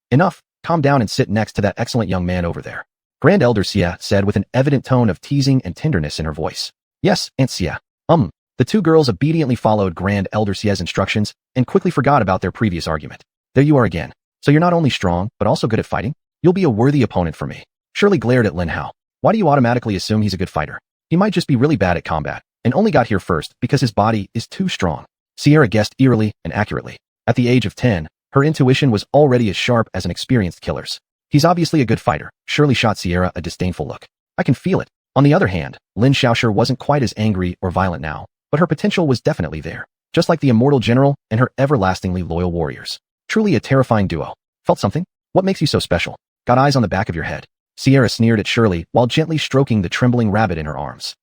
Calm down and sit next to that excellent young man over there. Grand Elder Xia said with an evident tone of teasing and tenderness in her voice. Yes, Aunt Xia. The 2 girls obediently followed Grand Elder Xia's instructions and quickly forgot about their previous argument. There you are again. So you're not only strong, but also good at fighting? You'll be a worthy opponent for me. Shirley glared at Lin Hao. Why do you automatically assume he's a good fighter? He might just be really bad at combat, and only got here first because his body is too strong. Sierra guessed eerily and accurately. At the age of 10, her intuition was already as sharp as an experienced killer's. He's obviously a good fighter. Shirley shot Sierra a disdainful look. I can feel it. On the other hand, Lin Xiaosher wasn't quite as angry or violent now, but her potential was definitely there, just like the Immortal General and her everlastingly loyal warriors. Truly a terrifying duo. Felt something? What makes you so special? Got eyes on the back of your head. Sierra sneered at Shirley while gently stroking the trembling rabbit in her arms.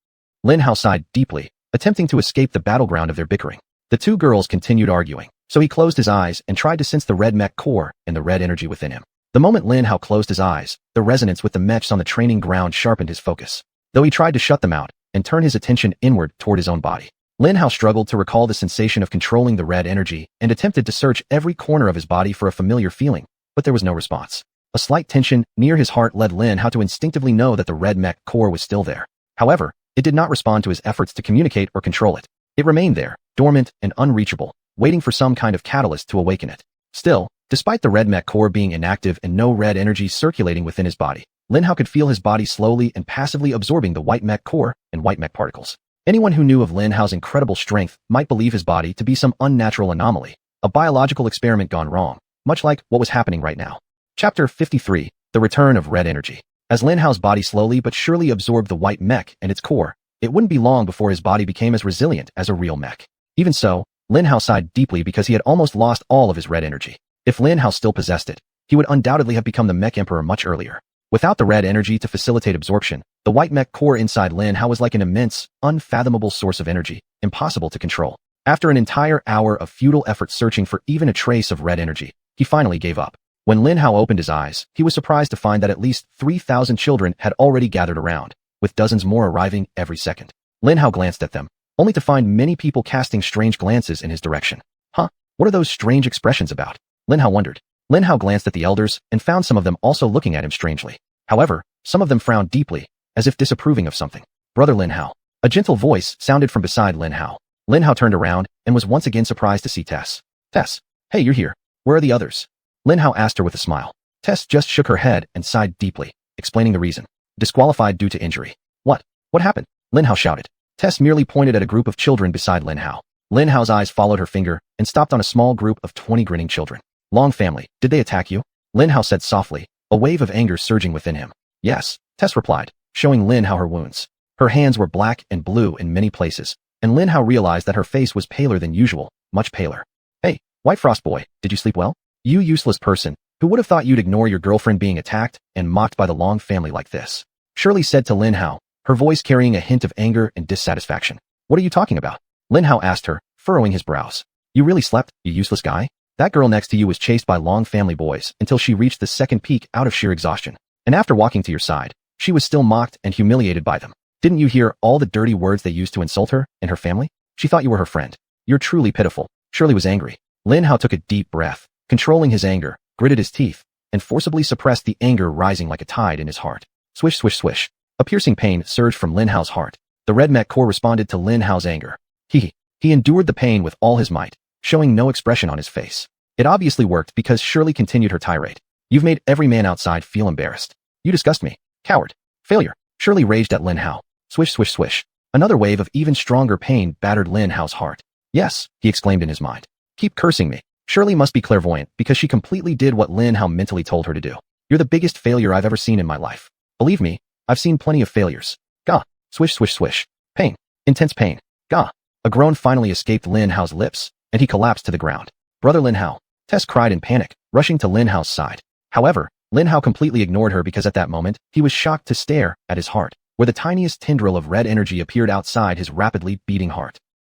Lin Hao sighed deeply, attempting to escape the battleground of their bickering. The 2 girls continued arguing, so he closed his eyes and tried to sense the red mech core and the red energy within him. The moment Lin Hao closed his eyes, the resonance with the mechs on the training ground sharpened his focus. Though he tried to shut them out and turn his attention inward toward his own body, Lin Hao struggled to recall the sensation of controlling the red energy and attempted to search every corner of his body for a familiar feeling, but there was no response. A slight tension near his heart led Lin Hao to instinctively know that the red mech core was still there. However, it did not respond to his efforts to communicate or control it. It remained there, dormant and unreachable, waiting for some kind of catalyst to awaken it. Still, despite the red mech core being inactive and no red energy circulating within his body, Lin Hao could feel his body slowly and passively absorbing the white mech core and white mech particles. Anyone who knew of Lin Hao's incredible strength might believe his body to be some unnatural anomaly, a biological experiment gone wrong, much like what was happening right now. Chapter 53, The Return of Red Energy. As Lin Hao's body slowly but surely absorbed the white mech and its core, it wouldn't be long before his body became as resilient as a real mech. Even so, Lin Hao sighed deeply because he had almost lost all of his red energy. If Lin Hao still possessed it, he would undoubtedly have become the mech emperor much earlier. Without the red energy to facilitate absorption, the white mech core inside Lin Hao was like an immense, unfathomable source of energy, impossible to control. After an entire hour of futile effort searching for even a trace of red energy, he finally gave up. When Lin Hao opened his eyes, he was surprised to find that at least 3,000 children had already gathered around, with dozens more arriving every second. Lin Hao glanced at them, only to find many people casting strange glances in his direction. Huh? What are those strange expressions about? Lin Hao wondered. Lin Hao glanced at the elders and found some of them also looking at him strangely. However, some of them frowned deeply, as if disapproving of something. Brother Lin Hao. A gentle voice sounded from beside Lin Hao. Lin Hao turned around and was once again surprised to see Tess. Tess, hey, you're here. Where are the others? Lin Hao asked her with a smile. Tess just shook her head and sighed deeply, explaining the reason. Disqualified due to injury. What? What happened? Lin Hao shouted. Tess merely pointed at a group of children beside Lin Hao. Lin Hao's eyes followed her finger and stopped on a small group of 20 grinning children. Long family, did they attack you? Lin Hao said softly, a wave of anger surging within him. Yes, Tess replied, showing Lin Hao her wounds. Her hands were black and blue in many places, and Lin Hao realized that her face was paler than usual, much paler. Hey, White Frost boy, did you sleep well? You useless person, who would have thought you'd ignore your girlfriend being attacked and mocked by the Long family like this? Shirley said to Lin Hao, her voice carrying a hint of anger and dissatisfaction. What are you talking about? Lin Hao asked her, furrowing his brows. You really slept, you useless guy? That girl next to you was chased by Long family boys until she reached the second peak out of sheer exhaustion. And after walking to your side, she was still mocked and humiliated by them. Didn't you hear all the dirty words they used to insult her and her family? She thought you were her friend. You're truly pitiful. Shirley was angry. Lin Hao took a deep breath, controlling his anger, gritted his teeth, and forcibly suppressed the anger rising like a tide in his heart. Swish, swish, swish. A piercing pain surged from Lin Hao's heart. The red mech core responded to Lin Hao's anger. He endured the pain with all his might, showing no expression on his face. It obviously worked because Shirley continued her tirade. You've made every man outside feel embarrassed. You disgust me. Coward. Failure. Shirley raged at Lin Hao. Swish, swish, swish. Another wave of even stronger pain battered Lin Hao's heart. Yes, he exclaimed in his mind. Keep cursing me. Shirley must be clairvoyant because she completely did what Lin Hao mentally told her to do. You're the biggest failure I've ever seen in my life. Believe me, I've seen plenty of failures. Gah. Swish, swish, swish. Pain. Intense pain. Gah. A groan finally escaped Lin Hao's lips, and he collapsed to the ground. Brother Lin Hao. Tess cried in panic, rushing to Lin Hao's side. However, Lin Hao completely ignored her because at that moment, he was shocked to stare at his heart, where the tiniest tendril of red energy appeared outside his rapidly beating heart.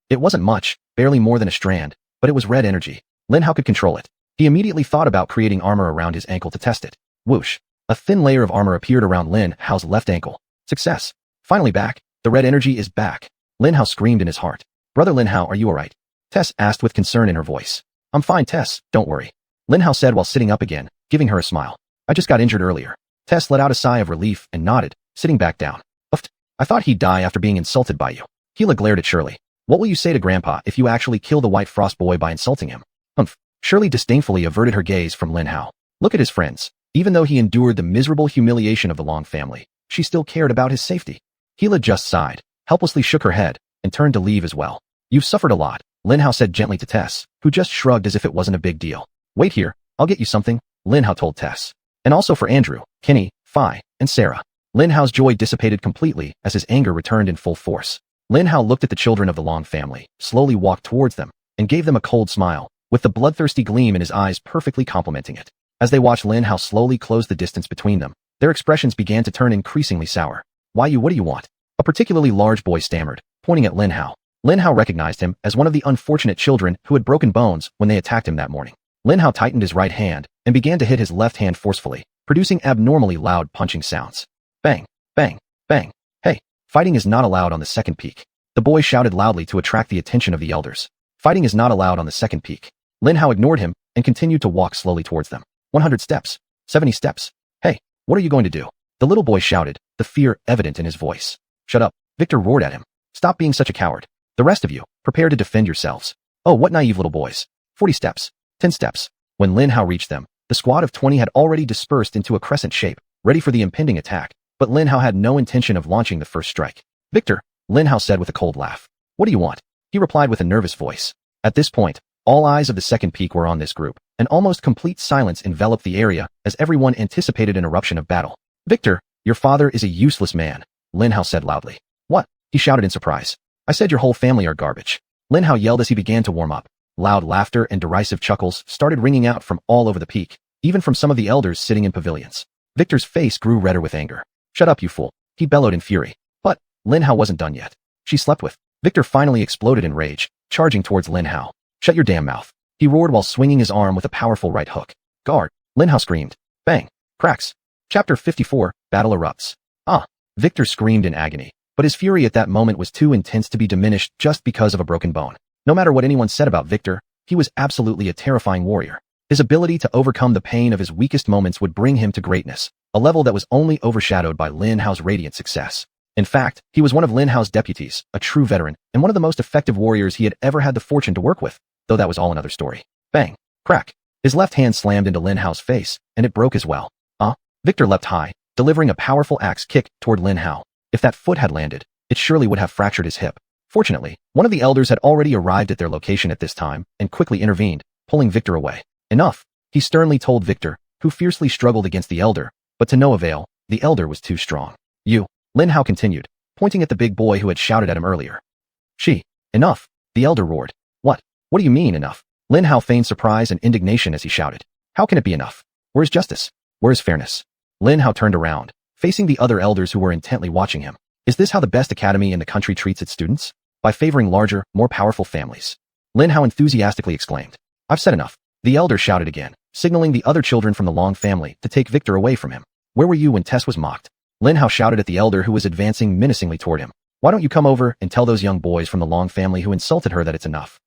It wasn't much, barely more than a strand, but it was red energy. Lin Hao could control it. He immediately thought about creating armor around his ankle to test it. Whoosh. A thin layer of armor appeared around Lin Hao's left ankle. Success. Finally back. The red energy is back. Lin Hao screamed in his heart. Brother Lin Hao, are you alright? Tess asked with concern in her voice. I'm fine, Tess, don't worry. Lin Hao said while sitting up again, giving her a smile. I just got injured earlier. Tess let out a sigh of relief and nodded, sitting back down. Uffed. I thought he'd die after being insulted by you. Hila glared at Shirley. What will you say to Grandpa if you actually kill the White Frost boy by insulting him? Humph. Shirley disdainfully averted her gaze from Lin Hao. Look at his friends. Even though he endured the miserable humiliation of the Long family, she still cared about his safety. Hila just sighed, helplessly shook her head, and turned to leave as well. You've suffered a lot, Lin Hao said gently to Tess, who just shrugged as if it wasn't a big deal. Wait here, I'll get you something, Lin Hao told Tess. And also for Andrew, Kenny, Phi, and Sarah. Lin Hao's joy dissipated completely as his anger returned in full force. Lin Hao looked at the children of the Long family, slowly walked towards them, and gave them a cold smile, with the bloodthirsty gleam in his eyes perfectly complementing it. As they watched Lin Hao slowly close the distance between them, their expressions began to turn increasingly sour. What do you want? A particularly large boy stammered, pointing at Lin Hao. Lin Hao recognized him as one of the unfortunate children who had broken bones when they attacked him that morning. Lin Hao tightened his right hand and began to hit his left hand forcefully, producing abnormally loud punching sounds. Bang, bang, bang. Hey, fighting is not allowed on the second peak. The boy shouted loudly to attract the attention of the elders. Fighting is not allowed on the second peak. Lin Hao ignored him and continued to walk slowly towards them. 100 steps. 70 steps. Hey, what are you going to do? The little boy shouted, the fear evident in his voice. Shut up, Victor roared at him. Stop being such a coward. The rest of you, prepare to defend yourselves. Oh, what naive little boys. 40 steps. 10 steps. When Lin Hao reached them, the squad of 20 had already dispersed into a crescent shape, ready for the impending attack, but Lin Hao had no intention of launching the first strike. "Victor," Lin Hao said with a cold laugh. "What do you want?" He replied with a nervous voice. At this point, all eyes of the second peak were on this group, and almost complete silence enveloped the area as everyone anticipated an eruption of battle. "Victor, your father is a useless man," Lin Hao said loudly. "What?" he shouted in surprise. "I said your whole family are garbage." Lin Hao yelled as he began to warm up. Loud laughter and derisive chuckles started ringing out from all over the peak, even from some of the elders sitting in pavilions. Victor's face grew redder with anger. "Shut up, you fool," he bellowed in fury. But Lin Hao wasn't done yet. "She slept with." Victor finally exploded in rage, charging towards Lin Hao. "Shut your damn mouth," he roared while swinging his arm with a powerful right hook. "Guard!" Lin Hao screamed. Bang! Cracks. Chapter 54, Battle Erupts. "Ah!" Victor screamed in agony, but his fury at that moment was too intense to be diminished just because of a broken bone. No matter what anyone said about Victor, he was absolutely a terrifying warrior. His ability to overcome the pain of his weakest moments would bring him to greatness, a level that was only overshadowed by Lin Hao's radiant success. In fact, he was one of Lin Hao's deputies, a true veteran, and one of the most effective warriors he had ever had the fortune to work with, though that was all another story. Bang! Crack! His left hand slammed into Lin Hao's face, and it broke as well. Victor leapt high, delivering a powerful axe kick toward Lin Hao. If that foot had landed, it surely would have fractured his hip. Fortunately, one of the elders had already arrived at their location at this time and quickly intervened, pulling Victor away. "Enough," he sternly told Victor, who fiercely struggled against the elder, but to no avail, the elder was too strong. "You," Lin Hao continued, pointing at the big boy who had shouted at him earlier. "Enough," the elder roared. What do you mean, enough?" Lin Hao feigned surprise and indignation as he shouted. "How can it be enough? Where is justice? Where is fairness?" Lin Hao turned around, facing the other elders who were intently watching him. "Is this how the best academy in the country treats its students? By favoring larger, more powerful families?" Lin Hao enthusiastically exclaimed. "I've said enough," the elder shouted again, signaling the other children from the Long family to take Victor away from him. "Where were you when Tess was mocked?" Lin Hao shouted at the elder who was advancing menacingly toward him. "Why don't you come over and tell those young boys from the Long family who insulted her that it's enough?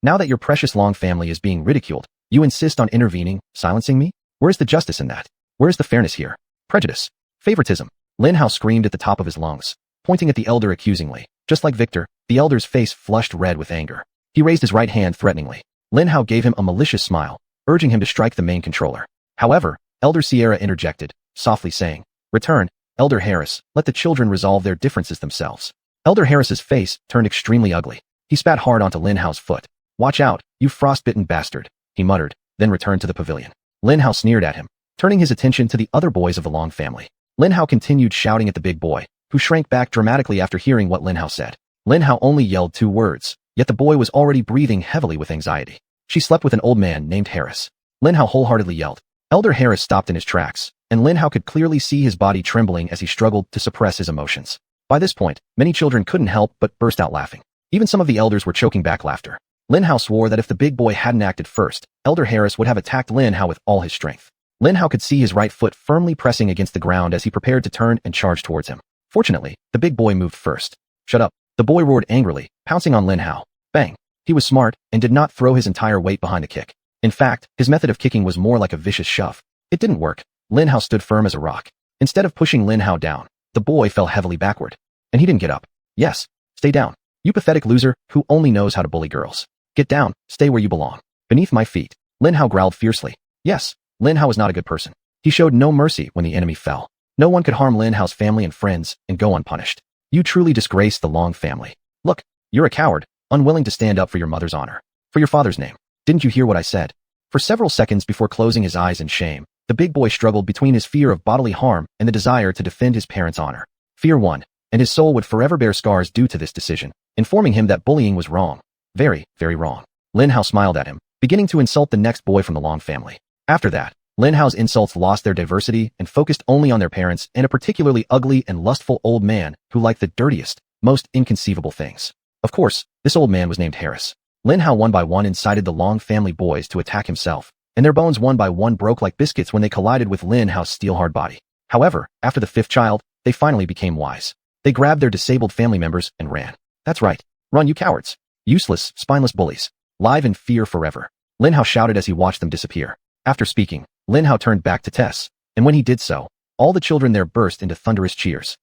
Now that your precious Long family is being ridiculed, you insist on intervening, silencing me? Where's the justice in that? Where's the fairness here? Prejudice. Favoritism." Lin Hao screamed at the top of his lungs, pointing at the elder accusingly. Just like Victor, the elder's face flushed red with anger. He raised his right hand threateningly. Lin Hao gave him a malicious smile, urging him to strike the main controller. However, Elder Sierra interjected, softly saying, "Return, Elder Harris, let the children resolve their differences themselves." Elder Harris's face turned extremely ugly. He spat hard onto Lin Hao's foot. "Watch out, you frostbitten bastard," he muttered, then returned to the pavilion. Lin Hao sneered at him, turning his attention to the other boys of the Long family. Lin Hao continued shouting at the big boy, who shrank back dramatically after hearing what Lin Hao said. Lin Hao only yelled 2 words, yet the boy was already breathing heavily with anxiety. "She slept with an old man named Harris." Lin Hao wholeheartedly yelled. Elder Harris stopped in his tracks, and Lin Hao could clearly see his body trembling as he struggled to suppress his emotions. By this point, many children couldn't help but burst out laughing. Even some of the elders were choking back laughter. Lin Hao swore that if the big boy hadn't acted first, Elder Harris would have attacked Lin Hao with all his strength. Lin Hao could see his right foot firmly pressing against the ground as he prepared to turn and charge towards him. Fortunately, the big boy moved first. "Shut up," the boy roared angrily, pouncing on Lin Hao. Bang! He was smart and did not throw his entire weight behind the kick. In fact, his method of kicking was more like a vicious shove. It didn't work. Lin Hao stood firm as a rock. Instead of pushing Lin Hao down, the boy fell heavily backward. And he didn't get up. "Yes, stay down, you pathetic loser who only knows how to bully girls. Get down, stay where you belong. Beneath my feet." Lin Hao growled fiercely. Yes, Lin Hao was not a good person. He showed no mercy when the enemy fell. No one could harm Lin Hao's family and friends and go unpunished. "You truly disgrace the Long family. Look, you're a coward, unwilling to stand up for your mother's honor. For your father's name. Didn't you hear what I said?" For several seconds before closing his eyes in shame, the big boy struggled between his fear of bodily harm and the desire to defend his parents' honor. Fear won, and his soul would forever bear scars due to this decision, informing him that bullying was wrong. Very, very wrong. Lin Hao smiled at him, beginning to insult the next boy from the Long family. After that, Lin Hao's insults lost their diversity and focused only on their parents and a particularly ugly and lustful old man who liked the dirtiest, most inconceivable things. Of course, this old man was named Harris. Lin Hao one by one incited the Long family boys to attack himself, and their bones one by one broke like biscuits when they collided with Lin Hao's steel-hard body. However, after the 5th child, they finally became wise. They grabbed their disabled family members and ran. "That's right. Run, you cowards. Useless, spineless bullies. Live in fear forever." Lin Hao shouted as he watched them disappear. After speaking, Lin Hao turned back to Tess, and when he did so, all the children there burst into thunderous cheers.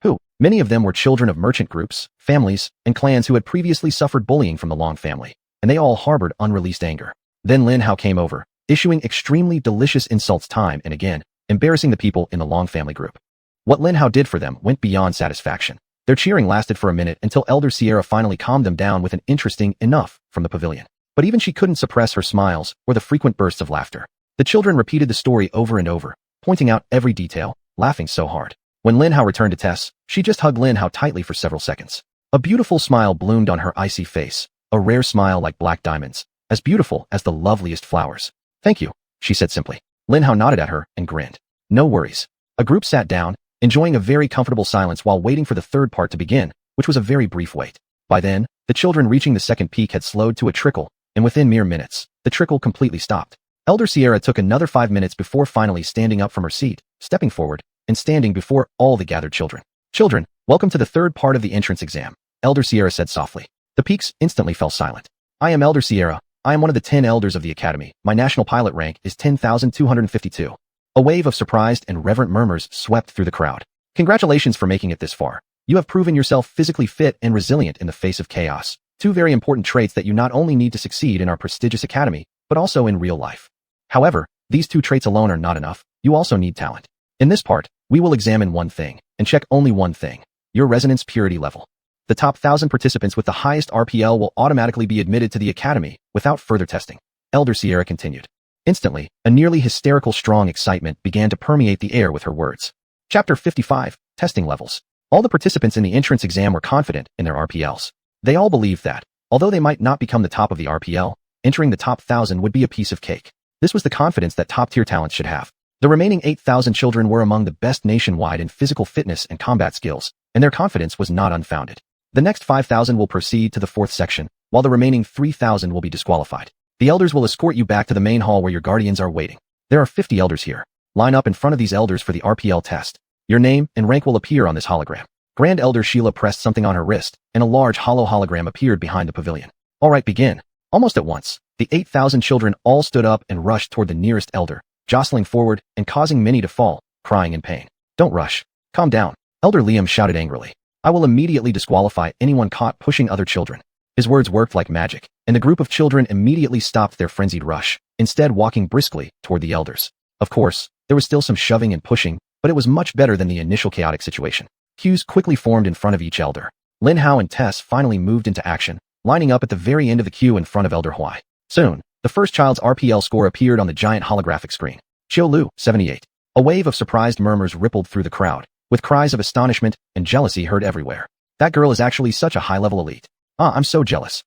Who? Many of them were children of merchant groups, families, and clans who had previously suffered bullying from the Long family, and they all harbored unreleased anger. Then Lin Hao came over, issuing extremely delicious insults time and again, embarrassing the people in the Long family group. What Lin Hao did for them went beyond satisfaction. Their cheering lasted for a minute until Elder Sierra finally calmed them down with an interesting enough from the pavilion. But even she couldn't suppress her smiles or the frequent bursts of laughter. The children repeated the story over and over, pointing out every detail, laughing so hard. When Lin Hao returned to Tess, she just hugged Lin Hao tightly for several seconds. A beautiful smile bloomed on her icy face, a rare smile like black diamonds, as beautiful as the loveliest flowers. Thank you, she said simply. Lin Hao nodded at her and grinned. No worries. A group sat down, enjoying a very comfortable silence while waiting for the third part to begin, which was a very brief wait. By then, the children reaching the second peak had slowed to a trickle, and within mere minutes, the trickle completely stopped. Elder Sierra took another 5 minutes before finally standing up from her seat, stepping forward, and standing before all the gathered children. Children, welcome to the third part of the entrance exam, Elder Sierra said softly. The peaks instantly fell silent. I am Elder Sierra. I am one of the 10 elders of the academy. My national pilot rank is 10,252. A wave of surprised and reverent murmurs swept through the crowd. Congratulations for making it this far. You have proven yourself physically fit and resilient in the face of chaos. 2 very important traits that you not only need to succeed in our prestigious academy, but also in real life. However, these 2 traits alone are not enough. You also need talent. In this part, we will examine one thing, and check only one thing: your resonance purity level. The top 1,000 participants with the highest RPL will automatically be admitted to the academy without further testing. Elder Sierra continued. Instantly, a nearly hysterical strong excitement began to permeate the air with her words. Chapter 55, Testing Levels. All the participants in the entrance exam were confident in their RPLs. They all believed that, although they might not become the top of the RPL, entering the top 1,000 would be a piece of cake. This was the confidence that top-tier talents should have. The remaining 8,000 children were among the best nationwide in physical fitness and combat skills, and their confidence was not unfounded. The next 5,000 will proceed to the 4th section, while the remaining 3,000 will be disqualified. The elders will escort you back to the main hall where your guardians are waiting. There are 50 elders here. Line up in front of these elders for the RPL test. Your name and rank will appear on this hologram. Grand Elder Sheila pressed something on her wrist, and a large hollow hologram appeared behind the pavilion. All right, begin. Almost at once, the 8,000 children all stood up and rushed toward the nearest elder, jostling forward and causing many to fall, crying in pain. Don't rush. Calm down. Elder Liam shouted angrily. I will immediately disqualify anyone caught pushing other children. His words worked like magic, and the group of children immediately stopped their frenzied rush, instead walking briskly toward the elders. Of course, there was still some shoving and pushing, but it was much better than the initial chaotic situation. Queues quickly formed in front of each elder. Lin Hao and Tess finally moved into action, lining up at the very end of the queue in front of Elder Huai. Soon, the first child's RPL score appeared on the giant holographic screen. Qiu Lu, 78. A wave of surprised murmurs rippled through the crowd, with cries of astonishment and jealousy heard everywhere. That girl is actually such a high-level elite. I'm so jealous.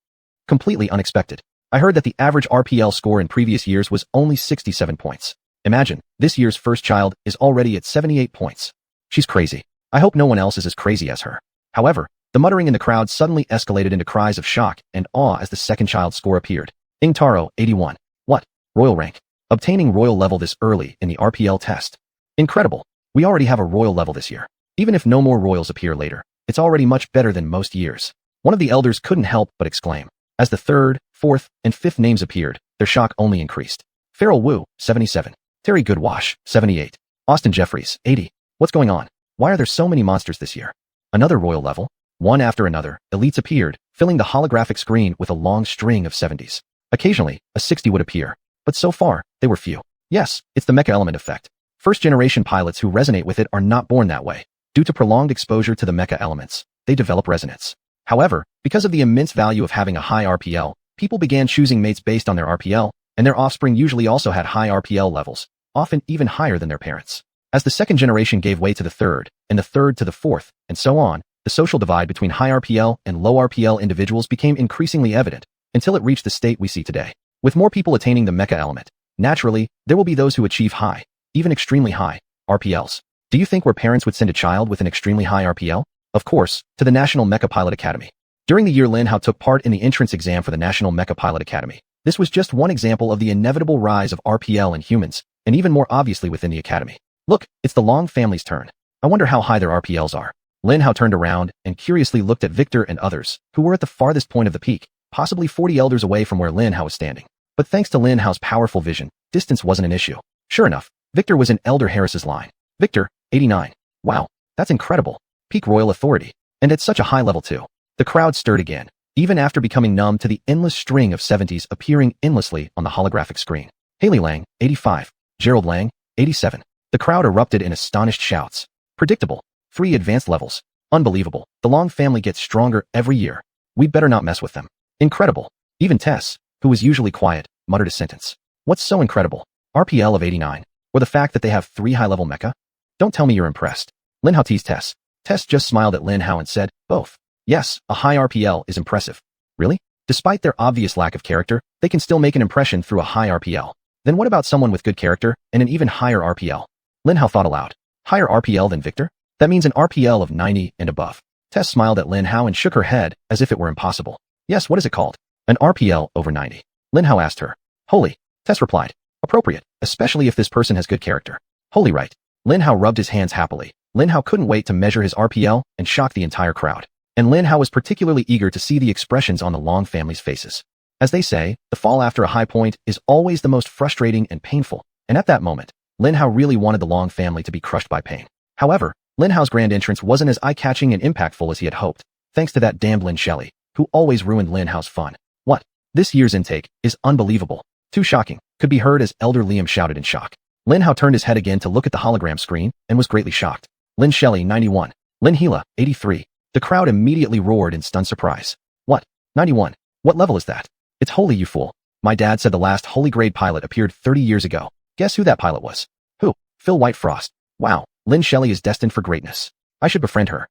Completely unexpected. I heard that the average RPL score in previous years was only 67 points. Imagine, this year's first child is already at 78 points. She's crazy. I hope no one else is as crazy as her. However, the muttering in the crowd suddenly escalated into cries of shock and awe as the second child's score appeared. Ing Taro, 81. What? Royal rank. Obtaining royal level this early in the RPL test. Incredible. We already have a royal level this year. Even if no more royals appear later, it's already much better than most years. One of the elders couldn't help but exclaim. As the 3rd, 4th, and 5th names appeared, their shock only increased. Farrell Wu, 77. Terry Goodwash, 78. Austin Jeffries, 80. What's going on? Why are there so many monsters this year? Another royal level. One after another, elites appeared, filling the holographic screen with a long string of 70s. Occasionally, a 60 would appear, but so far, they were few. Yes, it's the mecha element effect. First-generation pilots who resonate with it are not born that way. Due to prolonged exposure to the mecha elements, they develop resonance. However, because of the immense value of having a high RPL, people began choosing mates based on their RPL, and their offspring usually also had high RPL levels, often even higher than their parents. As the second generation gave way to the third, and the third to the fourth, and so on, the social divide between high RPL and low RPL individuals became increasingly evident, until it reached the state we see today. With more people attaining the mecha element, naturally, there will be those who achieve high, even extremely high, RPLs. Do you think where parents would send a child with an extremely high RPL? Of course, to the National Mecha Pilot Academy. During the year Lin Hao took part in the entrance exam for the National Mecha Pilot Academy. This was just one example of the inevitable rise of RPL in humans, and even more obviously within the academy. Look, it's the Long family's turn. I wonder how high their RPLs are. Lin Hao turned around and curiously looked at Victor and others, who were at the farthest point of the peak, possibly 40 elders away from where Lin Hao was standing. But thanks to Lin Hao's powerful vision, distance wasn't an issue. Sure enough, Victor was in Elder Harris's line. Victor, 89. Wow, that's incredible. Peak royal authority. And at such a high level too. The crowd stirred again, even after becoming numb to the endless string of 70s appearing endlessly on the holographic screen. Haley Lang, 85. Gerald Lang, 87. The The crowd erupted in astonished shouts. Predictable. 3 advanced levels. Unbelievable. The Long family gets stronger every year. We'd better not mess with them. Incredible. Even Tess, who was usually quiet, muttered a sentence. What's so incredible? RPL of 89. Or the fact that they have 3 high-level mecha? Don't tell me you're impressed. Lin Hao teased Tess. Tess just smiled at Lin Hao and said, both. Yes, a high RPL is impressive. Really? Despite their obvious lack of character, they can still make an impression through a high RPL. Then what about someone with good character and an even higher RPL? Lin Hao thought aloud. Higher RPL than Victor? That means an RPL of 90 and above. Tess smiled at Lin Hao and shook her head as if it were impossible. Yes, what is it called? An RPL over 90. Lin Hao asked her. Holy. Tess replied. Appropriate, especially if this person has good character. Holy right. Lin Hao rubbed his hands happily. Lin Hao couldn't wait to measure his RPL and shock the entire crowd. And Lin Hao was particularly eager to see the expressions on the Long family's faces. As they say, the fall after a high point is always the most frustrating and painful, and at that moment, Lin Hao really wanted the Long family to be crushed by pain. However, Lin Hao's grand entrance wasn't as eye-catching and impactful as he had hoped, thanks to that damned Lin Shelley, who always ruined Lin Hao's fun. What? This year's intake is unbelievable. Too shocking, could be heard as Elder Liam shouted in shock. Lin Hao turned his head again to look at the hologram screen and was greatly shocked. Lin Shelley, 91. Lin Hila, 83. The crowd immediately roared in stunned surprise. What? 91. What level is that? It's holy, you fool. My dad said the last holy grade pilot appeared 30 years ago. Guess who that pilot was? Who? Phil Whitefrost. Wow, Lin Shelley is destined for greatness. I should befriend her.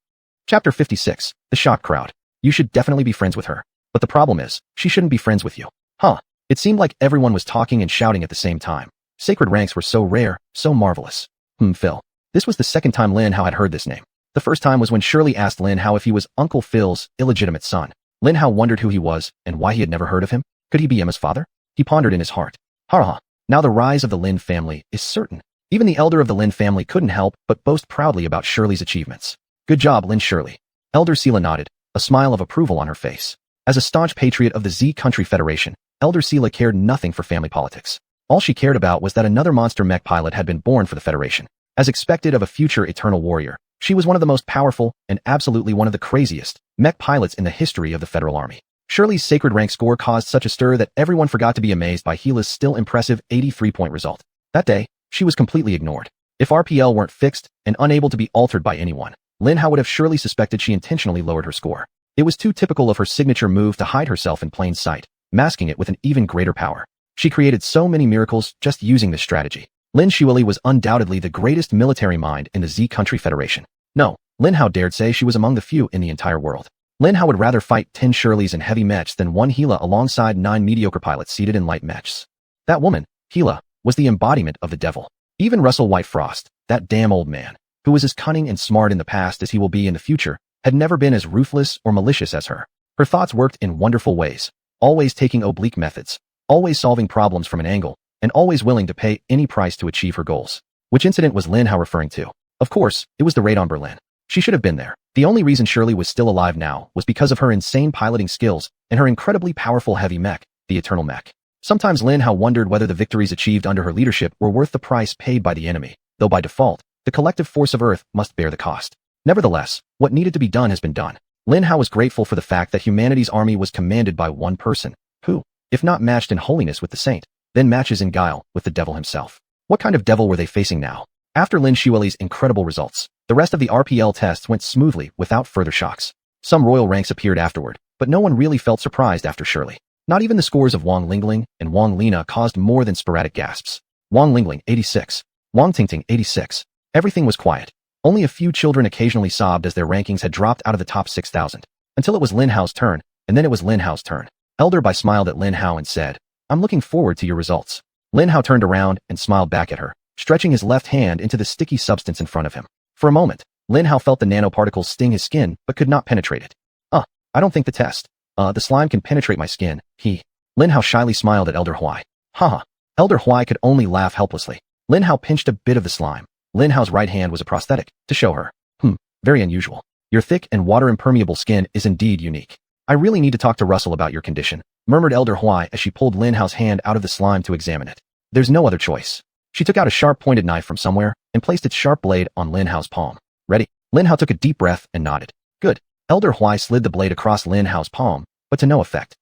Chapter 56. The shocked crowd. You should definitely be friends with her. But the problem is, she shouldn't be friends with you. Huh. It seemed like everyone was talking and shouting at the same time. Sacred ranks were so rare, so marvelous. Phil. This was the second time Lin Hao had heard this name. The first time was when Shirley asked Lin Hao if he was Uncle Phil's illegitimate son. Lin Hao wondered who he was and why he had never heard of him. Could he be Emma's father? He pondered in his heart. Ha. Now the rise of the Lin family is certain. Even the elder of the Lin family couldn't help but boast proudly about Shirley's achievements. Good job, Lin Shirley. Elder Sela nodded, a smile of approval on her face. As a staunch patriot of the Z Country Federation, Elder Sela cared nothing for family politics. All she cared about was that another monster mech pilot had been born for the Federation. As expected of a future eternal warrior, she was one of the most powerful and absolutely one of the craziest mech pilots in the history of the Federal Army. Shirley's sacred rank score caused such a stir that everyone forgot to be amazed by Gila's still impressive 83-point result. That day, she was completely ignored. If RPL weren't fixed and unable to be altered by anyone, Lin Hao would have surely suspected she intentionally lowered her score. It was too typical of her signature move to hide herself in plain sight, masking it with an even greater power. She created so many miracles just using this strategy. Lin Xueli was undoubtedly the greatest military mind in the Z Country Federation. No, Lin Hao dared say she was among the few in the entire world. Lin Hao would rather fight 10 Shirleys in heavy mechs than 1 Gila alongside 9 mediocre pilots seated in light mechs. That woman, Gila, was the embodiment of the devil. Even Russell Whitefrost, that damn old man, who was as cunning and smart in the past as he will be in the future, had never been as ruthless or malicious as her. Her thoughts worked in wonderful ways, always taking oblique methods, always solving problems from an angle, and always willing to pay any price to achieve her goals. Which incident was Lin Hao referring to? Of course, it was the raid on Berlin. She should have been there. The only reason Shirley was still alive now was because of her insane piloting skills and her incredibly powerful heavy mech, the Eternal Mech. Sometimes Lin Hao wondered whether the victories achieved under her leadership were worth the price paid by the enemy, though by default, the collective force of Earth must bear the cost. Nevertheless, what needed to be done has been done. Lin Hao was grateful for the fact that humanity's army was commanded by one person, who, if not matched in holiness with the saint, then matches in guile with the devil himself. What kind of devil were they facing now? After Lin Xueli's incredible results, the rest of the RPL tests went smoothly without further shocks. Some royal ranks appeared afterward, but no one really felt surprised after Shirley. Not even the scores of Wang Lingling and Wang Lina caused more than sporadic gasps. Wang Lingling, 86. Wang Tingting, 86. Everything was quiet. Only a few children occasionally sobbed as their rankings had dropped out of the top 6,000. Until it was Lin Hao's turn, and then it was Lin Hao's turn. Elder Bai smiled at Lin Hao and said, I'm looking forward to your results. Lin Hao turned around and smiled back at her, stretching his left hand into the sticky substance in front of him. For a moment, Lin Hao felt the nanoparticles sting his skin but could not penetrate it. I don't think the test. The slime can penetrate my skin, Lin Hao shyly smiled at Elder Huai. Haha. Elder Huai could only laugh helplessly. Lin Hao pinched a bit of the slime. Lin Hao's right hand was a prosthetic, to show her. Very unusual. Your thick and water-impermeable skin is indeed unique. I really need to talk to Russell about your condition, murmured Elder Huai as she pulled Lin Hao's hand out of the slime to examine it. There's no other choice. She took out a sharp-pointed knife from somewhere and placed its sharp blade on Lin Hao's palm. Ready? Lin Hao took a deep breath and nodded. Good. Elder Huai slid the blade across Lin Hao's palm, but to no effect.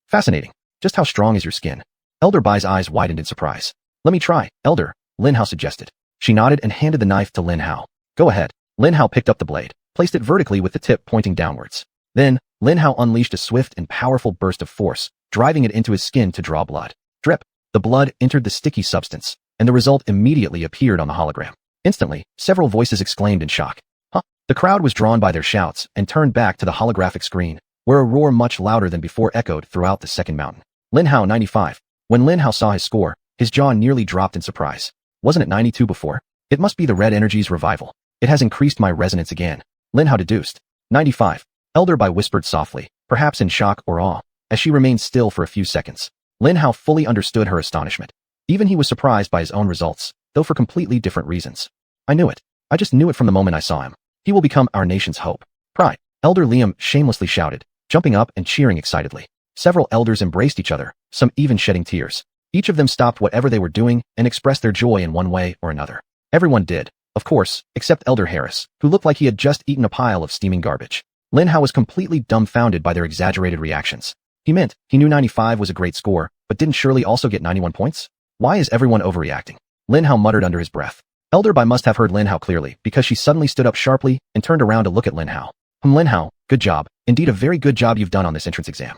Fascinating. Just how strong is your skin? Elder Bai's eyes widened in surprise. Let me try, Elder, Lin Hao suggested. She nodded and handed the knife to Lin Hao. Go ahead. Lin Hao picked up the blade, placed it vertically with the tip pointing downwards. Then, Lin Hao unleashed a swift and powerful burst of force, driving it into his skin to draw blood. Drip. The blood entered the sticky substance, and the result immediately appeared on the hologram. Instantly, several voices exclaimed in shock. Huh? The crowd was drawn by their shouts and turned back to the holographic screen, where a roar much louder than before echoed throughout the second mountain. Lin Hao 95. When Lin Hao saw his score, his jaw nearly dropped in surprise. Wasn't it 92 before? It must be the red energy's revival. It has increased my resonance again. Lin Hao deduced. 95. Elder Bai whispered softly, perhaps in shock or awe, as she remained still for a few seconds. Lin Hao fully understood her astonishment. Even he was surprised by his own results, though for completely different reasons. I knew it. I just knew it from the moment I saw him. He will become our nation's hope. Pride. Elder Liam shamelessly shouted, jumping up and cheering excitedly. Several elders embraced each other, some even shedding tears. Each of them stopped whatever they were doing and expressed their joy in one way or another. Everyone did, of course, except Elder Harris, who looked like he had just eaten a pile of steaming garbage. Lin Hao was completely dumbfounded by their exaggerated reactions. He knew 95 was a great score, but didn't Shirley also get 91 points? Why is everyone overreacting? Lin Hao muttered under his breath. Elder Bai must have heard Lin Hao clearly, because she suddenly stood up sharply and turned around to look at Lin Hao. Lin Hao, good job. Indeed a very good job you've done on this entrance exam.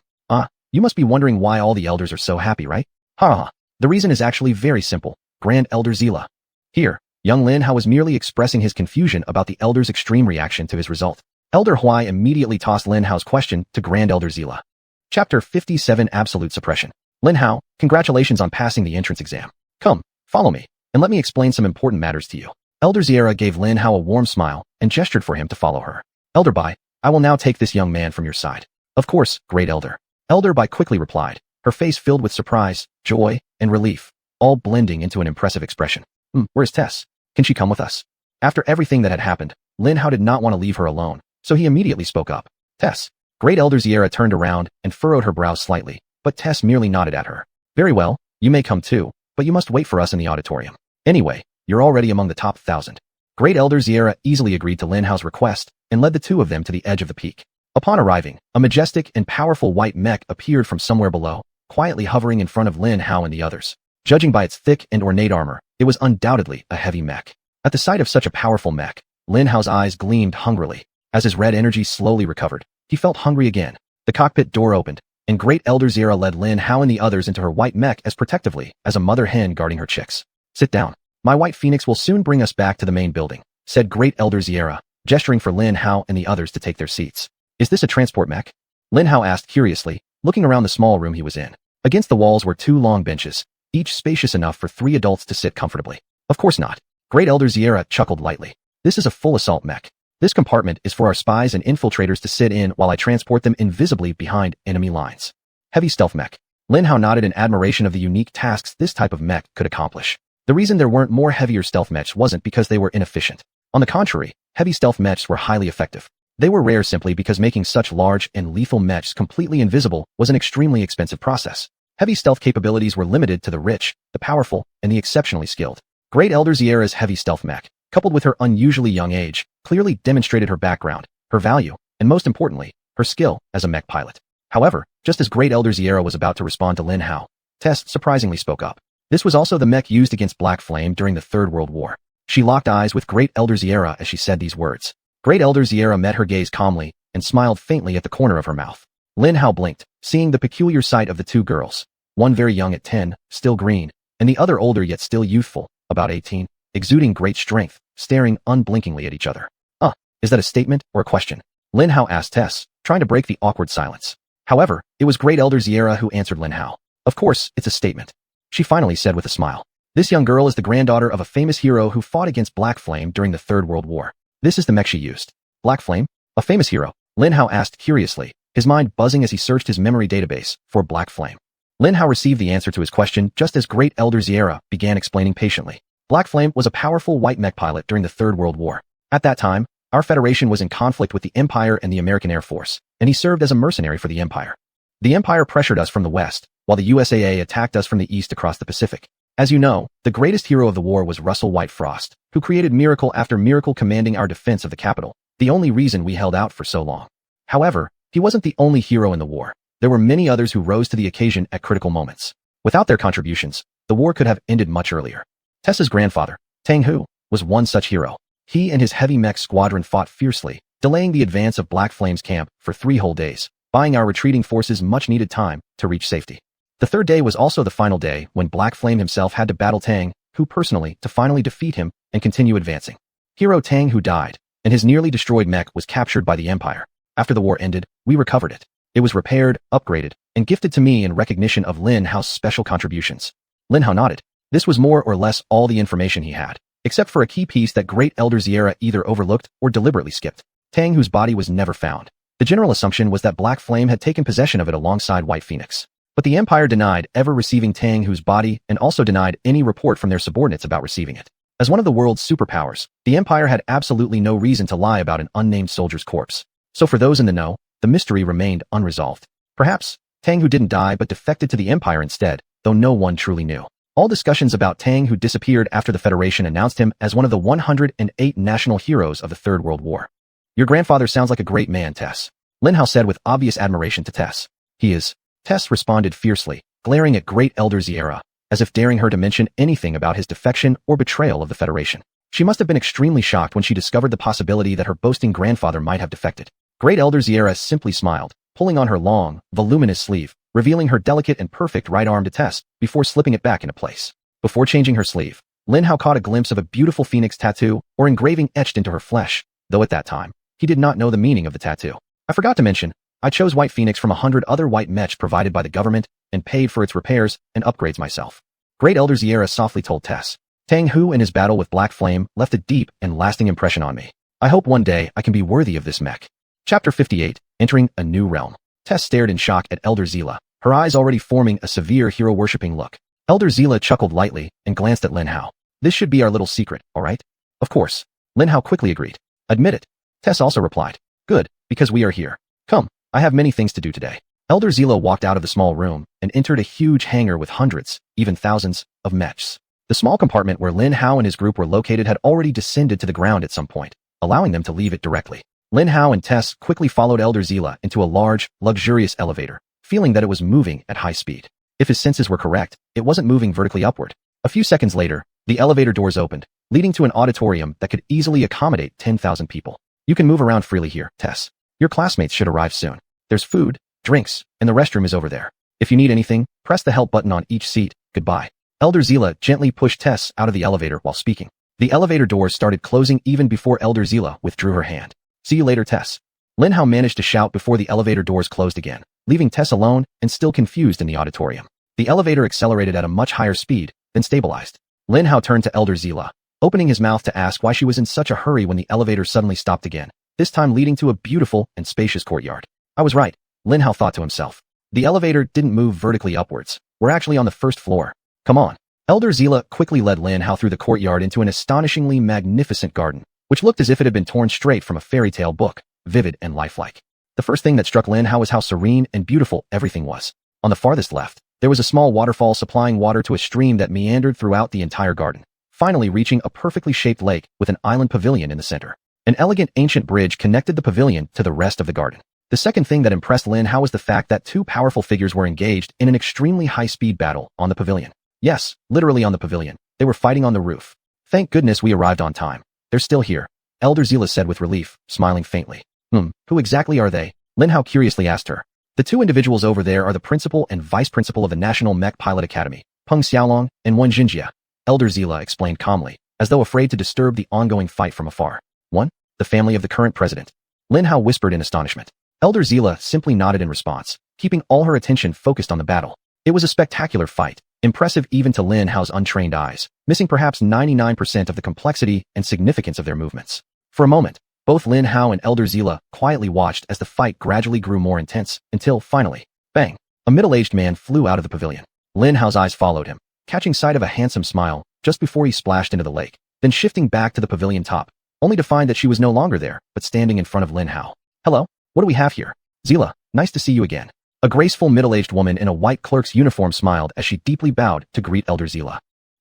You must be wondering why all the elders are so happy, right? Ha. The reason is actually very simple. Grand Elder Zila. Here, young Lin Hao was merely expressing his confusion about the elder's extreme reaction to his result. Elder Huai immediately tossed Lin Hao's question to Grand Elder Zila. Chapter 57 Absolute Suppression. Lin Hao, congratulations on passing the entrance exam. Come, follow me, and let me explain some important matters to you. Elder Ziera gave Lin Hao a warm smile and gestured for him to follow her. Elder Bai, I will now take this young man from your side. Of course, Great Elder. Elder Bai quickly replied, her face filled with surprise, joy, and relief, all blending into an impressive expression. Where's Tess? Can she come with us? After everything that had happened, Lin Hao did not want to leave her alone, so he immediately spoke up. Tess. Great Elder Ziera turned around and furrowed her brows slightly, but Tess merely nodded at her. Very well, you may come too, but you must wait for us in the auditorium. Anyway, you're already among the top 1,000. Great Elder Ziera easily agreed to Lin Hao's request and led the two of them to the edge of the peak. Upon arriving, a majestic and powerful white mech appeared from somewhere below, quietly hovering in front of Lin Hao and the others. Judging by its thick and ornate armor, it was undoubtedly a heavy mech. At the sight of such a powerful mech, Lin Hao's eyes gleamed hungrily. As his red energy slowly recovered, he felt hungry again. The cockpit door opened, and Great Elder Zira led Lin Hao and the others into her white mech as protectively as a mother hen guarding her chicks. Sit down. My white phoenix will soon bring us back to the main building, said Great Elder Zira, gesturing for Lin Hao and the others to take their seats. Is this a transport mech? Lin Hao asked curiously, looking around the small room he was in. Against the walls were 2 long benches, each spacious enough for 3 adults to sit comfortably. Of course not. Great Elder Zira chuckled lightly. This is a full assault mech. This compartment is for our spies and infiltrators to sit in while I transport them invisibly behind enemy lines. Heavy stealth mech. Lin Hao nodded in admiration of the unique tasks this type of mech could accomplish. The reason there weren't more heavier stealth mechs wasn't because they were inefficient. On the contrary, heavy stealth mechs were highly effective. They were rare simply because making such large and lethal mechs completely invisible was an extremely expensive process. Heavy stealth capabilities were limited to the rich, the powerful, and the exceptionally skilled. Great Elder Ziera's heavy stealth mech, coupled with her unusually young age, clearly demonstrated her background, her value, and most importantly, her skill as a mech pilot. However, just as Great Elder Ziera was about to respond to Lin Hao, Tess surprisingly spoke up. This was also the mech used against Black Flame during the Third World War. She locked eyes with Great Elder Ziera as she said these words. Great Elder Ziera met her gaze calmly and smiled faintly at the corner of her mouth. Lin Hao blinked, seeing the peculiar sight of the 2 girls, one very young at 10, still green, and the other older yet still youthful, about 18, exuding great strength, staring unblinkingly at each other. Is that a statement or a question? Lin Hao asked Tess, trying to break the awkward silence. However, it was Great Elder Ziera who answered Lin Hao. Of course, it's a statement. She finally said with a smile. This young girl is the granddaughter of a famous hero who fought against Black Flame during the Third World War. This is the mech she used. Black Flame? A famous hero? Lin Hao asked curiously, his mind buzzing as he searched his memory database for Black Flame. Lin Hao received the answer to his question just as Great Elder Ziera began explaining patiently. Black Flame was a powerful white mech pilot during the Third World War. At that time, our Federation was in conflict with the Empire and the American Air Force, and he served as a mercenary for the Empire. The Empire pressured us from the west, while the USAA attacked us from the east across the Pacific. As you know, the greatest hero of the war was Russell White Frost, who created miracle after miracle commanding our defense of the capital, the only reason we held out for so long. However, he wasn't the only hero in the war. There were many others who rose to the occasion at critical moments. Without their contributions, the war could have ended much earlier. Tessa's grandfather, Tang Hu, was one such hero. He and his heavy mech squadron fought fiercely, delaying the advance of Black Flame's camp for 3 whole days, buying our retreating forces much-needed time to reach safety. The third day was also the final day when Black Flame himself had to battle Tang, Hu personally, to finally defeat him and continue advancing. Hero Tang Hu died, and his nearly destroyed mech was captured by the Empire. After the war ended, we recovered it. It was repaired, upgraded, and gifted to me in recognition of Lin Hao's special contributions. Lin Hao nodded. This was more or less all the information he had, except for a key piece that Great Elder Ziera either overlooked or deliberately skipped. Tang Hu's body was never found. The general assumption was that Black Flame had taken possession of it alongside White Phoenix. But the Empire denied ever receiving Tang Hu's body and also denied any report from their subordinates about receiving it. As one of the world's superpowers, the Empire had absolutely no reason to lie about an unnamed soldier's corpse. So for those in the know, the mystery remained unresolved. Perhaps, Tang Hu didn't die but defected to the Empire instead, though no one truly knew. All discussions about Tang Hu disappeared after the Federation announced him as one of the 108 national heroes of the Third World War. Your grandfather sounds like a great man, Tess, Lin Hao said with obvious admiration to Tess. He is. Tess responded fiercely, glaring at Great Elder Ziera, as if daring her to mention anything about his defection or betrayal of the Federation. She must have been extremely shocked when she discovered the possibility that her boasting grandfather might have defected. Great Elder Ziera simply smiled, pulling on her long, voluminous sleeve, revealing her delicate and perfect right arm to Tess before slipping it back into place. Before changing her sleeve, Lin Hao caught a glimpse of a beautiful phoenix tattoo or engraving etched into her flesh, though at that time, he did not know the meaning of the tattoo. I forgot to mention, I chose White Phoenix from 100 other white mechs provided by the government and paid for its repairs and upgrades myself. Great Elder Ziera softly told Tess. Tang Hu and his battle with Black Flame left a deep and lasting impression on me. I hope one day I can be worthy of this mech. Chapter 58, Entering a New Realm. Tess stared in shock at Elder Zila, her eyes already forming a severe hero-worshipping look. Elder Zila chuckled lightly and glanced at Lin Hao. This should be our little secret, all right? Of course. Lin Hao quickly agreed. Admit it. Tess also replied. Good, because we are here. Come, I have many things to do today. Elder Zila walked out of the small room and entered a huge hangar with hundreds, even thousands, of mechs. The small compartment where Lin Hao and his group were located had already descended to the ground at some point, allowing them to leave it directly. Lin Hao and Tess quickly followed Elder Zila into a large, luxurious elevator, feeling that it was moving at high speed. If his senses were correct, it wasn't moving vertically upward. A few seconds later, the elevator doors opened, leading to an auditorium that could easily accommodate 10,000 people. You can move around freely here, Tess. Your classmates should arrive soon. There's food, drinks, and the restroom is over there. If you need anything, press the help button on each seat. Goodbye. Elder Zila gently pushed Tess out of the elevator while speaking. The elevator doors started closing even before Elder Zila withdrew her hand. See you later, Tess. Lin Hao managed to shout before the elevator doors closed again, leaving Tess alone and still confused in the auditorium. The elevator accelerated at a much higher speed, then stabilized. Lin Hao turned to Elder Zila, opening his mouth to ask why she was in such a hurry when the elevator suddenly stopped again, this time leading to a beautiful and spacious courtyard. I was right, Lin Hao thought to himself. The elevator didn't move vertically upwards. We're actually on the first floor. Come on. Elder Zila quickly led Lin Hao through the courtyard into an astonishingly magnificent garden, which looked as if it had been torn straight from a fairy tale book, vivid and lifelike. The first thing that struck Lin Hao was how serene and beautiful everything was. On the farthest left, there was a small waterfall supplying water to a stream that meandered throughout the entire garden, finally reaching a perfectly shaped lake with an island pavilion in the center. An elegant ancient bridge connected the pavilion to the rest of the garden. The second thing that impressed Lin Hao was the fact that 2 powerful figures were engaged in an extremely high-speed battle on the pavilion. Yes, literally on the pavilion. They were fighting on the roof. Thank goodness we arrived on time. They're still here, Elder Zila said with relief, smiling faintly. Who exactly are they? Lin Hao curiously asked her. The 2 individuals over there are the principal and vice principal of the National Mech Pilot Academy, Peng Xiaolong and Wen Jinjia, Elder Zila explained calmly, as though afraid to disturb the ongoing fight from afar. One? The family of the current president. Lin Hao whispered in astonishment. Elder Zila simply nodded in response, keeping all her attention focused on the battle. It was a spectacular fight, impressive even to Lin Hao's untrained eyes, missing perhaps 99% of the complexity and significance of their movements. For a moment, both Lin Hao and Elder Zila quietly watched as the fight gradually grew more intense, until, finally, bang! A middle-aged man flew out of the pavilion. Lin Hao's eyes followed him, catching sight of a handsome smile just before he splashed into the lake, then shifting back to the pavilion top, only to find that she was no longer there, but standing in front of Lin Hao. Hello? What do we have here? Zila, nice to see you again. A graceful middle-aged woman in a white clerk's uniform smiled as she deeply bowed to greet Elder Zila.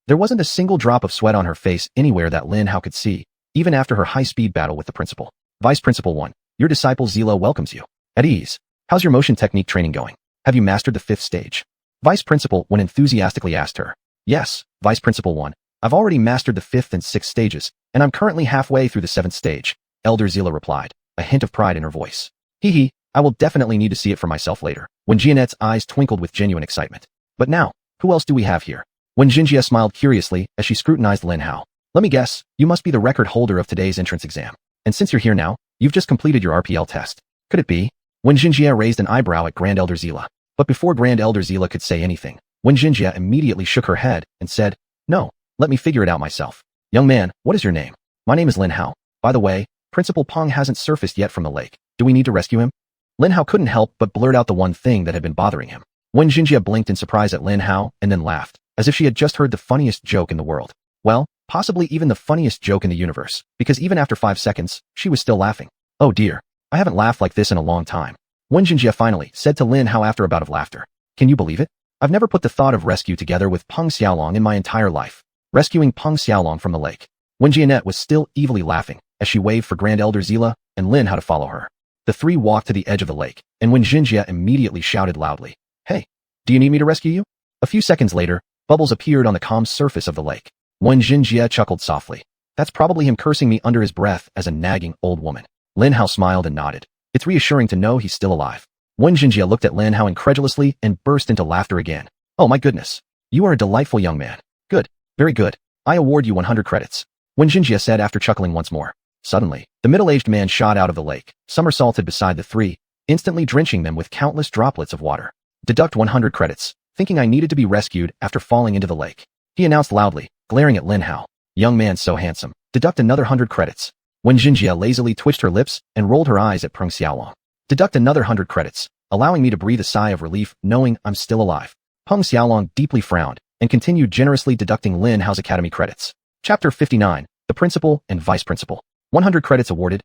There wasn't a single drop of sweat on her face anywhere that Lin Hao could see, even after her high-speed battle with the principal. Vice Principal 1, your disciple Zila welcomes you. At ease. How's your motion technique training going? Have you mastered the 5th stage? Vice Principal 1 enthusiastically asked her. Yes, Vice Principal 1. I've already mastered the 5th and 6th stages, and I'm currently halfway through the 7th stage, Elder Zila replied, a hint of pride in her voice. Hee hee, I will definitely need to see it for myself later. Wen Jianette's eyes twinkled with genuine excitement. But now, who else do we have here? Wen Jinjie smiled curiously as she scrutinized Lin Hao. Let me guess, you must be the record holder of today's entrance exam. And since you're here now, you've just completed your RPL test. Could it be? Wen Jinjie raised an eyebrow at Grand Elder Zila. But before Grand Elder Zila could say anything, Wen Jinjie immediately shook her head and said, No, let me figure it out myself. Young man, what is your name? My name is Lin Hao. By the way, Principal Peng hasn't surfaced yet from the lake. Do we need to rescue him? Lin Hao couldn't help but blurt out the one thing that had been bothering him. Wen Jinjie blinked in surprise at Lin Hao and then laughed, as if she had just heard the funniest joke in the world. Well, possibly even the funniest joke in the universe, because even after 5 seconds, she was still laughing. Oh dear, I haven't laughed like this in a long time. Wen Jinjie finally said to Lin Hao after a bout of laughter. Can you believe it? I've never put the thought of rescue together with Peng Xiaolong in my entire life. Rescuing Peng Xiaolong from the lake. Wen Jianet was still evilly laughing as she waved for Grand Elder Zila and Lin Hao to follow her. The three walked to the edge of the lake, and Wen Jinjie immediately shouted loudly, Hey, do you need me to rescue you? A few seconds later, bubbles appeared on the calm surface of the lake. Wen Jinjie chuckled softly. That's probably him cursing me under his breath as a nagging old woman. Lin Hao smiled and nodded. It's reassuring to know he's still alive. Wen Jinjie looked at Lin Hao incredulously and burst into laughter again. Oh my goodness. You are a delightful young man. Good. Very good. I award you 100 credits. Wen Jinjie said after chuckling once more. Suddenly, the middle-aged man shot out of the lake, somersaulted beside the three, instantly drenching them with countless droplets of water. Deduct 100 credits, thinking I needed to be rescued after falling into the lake. He announced loudly, glaring at Lin Hao. Young man so handsome. Deduct another 100 credits. Wen Jinjie lazily twitched her lips and rolled her eyes at Peng Xiaolong. Deduct another 100 credits, allowing me to breathe a sigh of relief knowing I'm still alive. Peng Xiaolong deeply frowned and continued generously deducting Lin Hao's academy credits. Chapter 59, The Principal and Vice Principal. 100 credits awarded.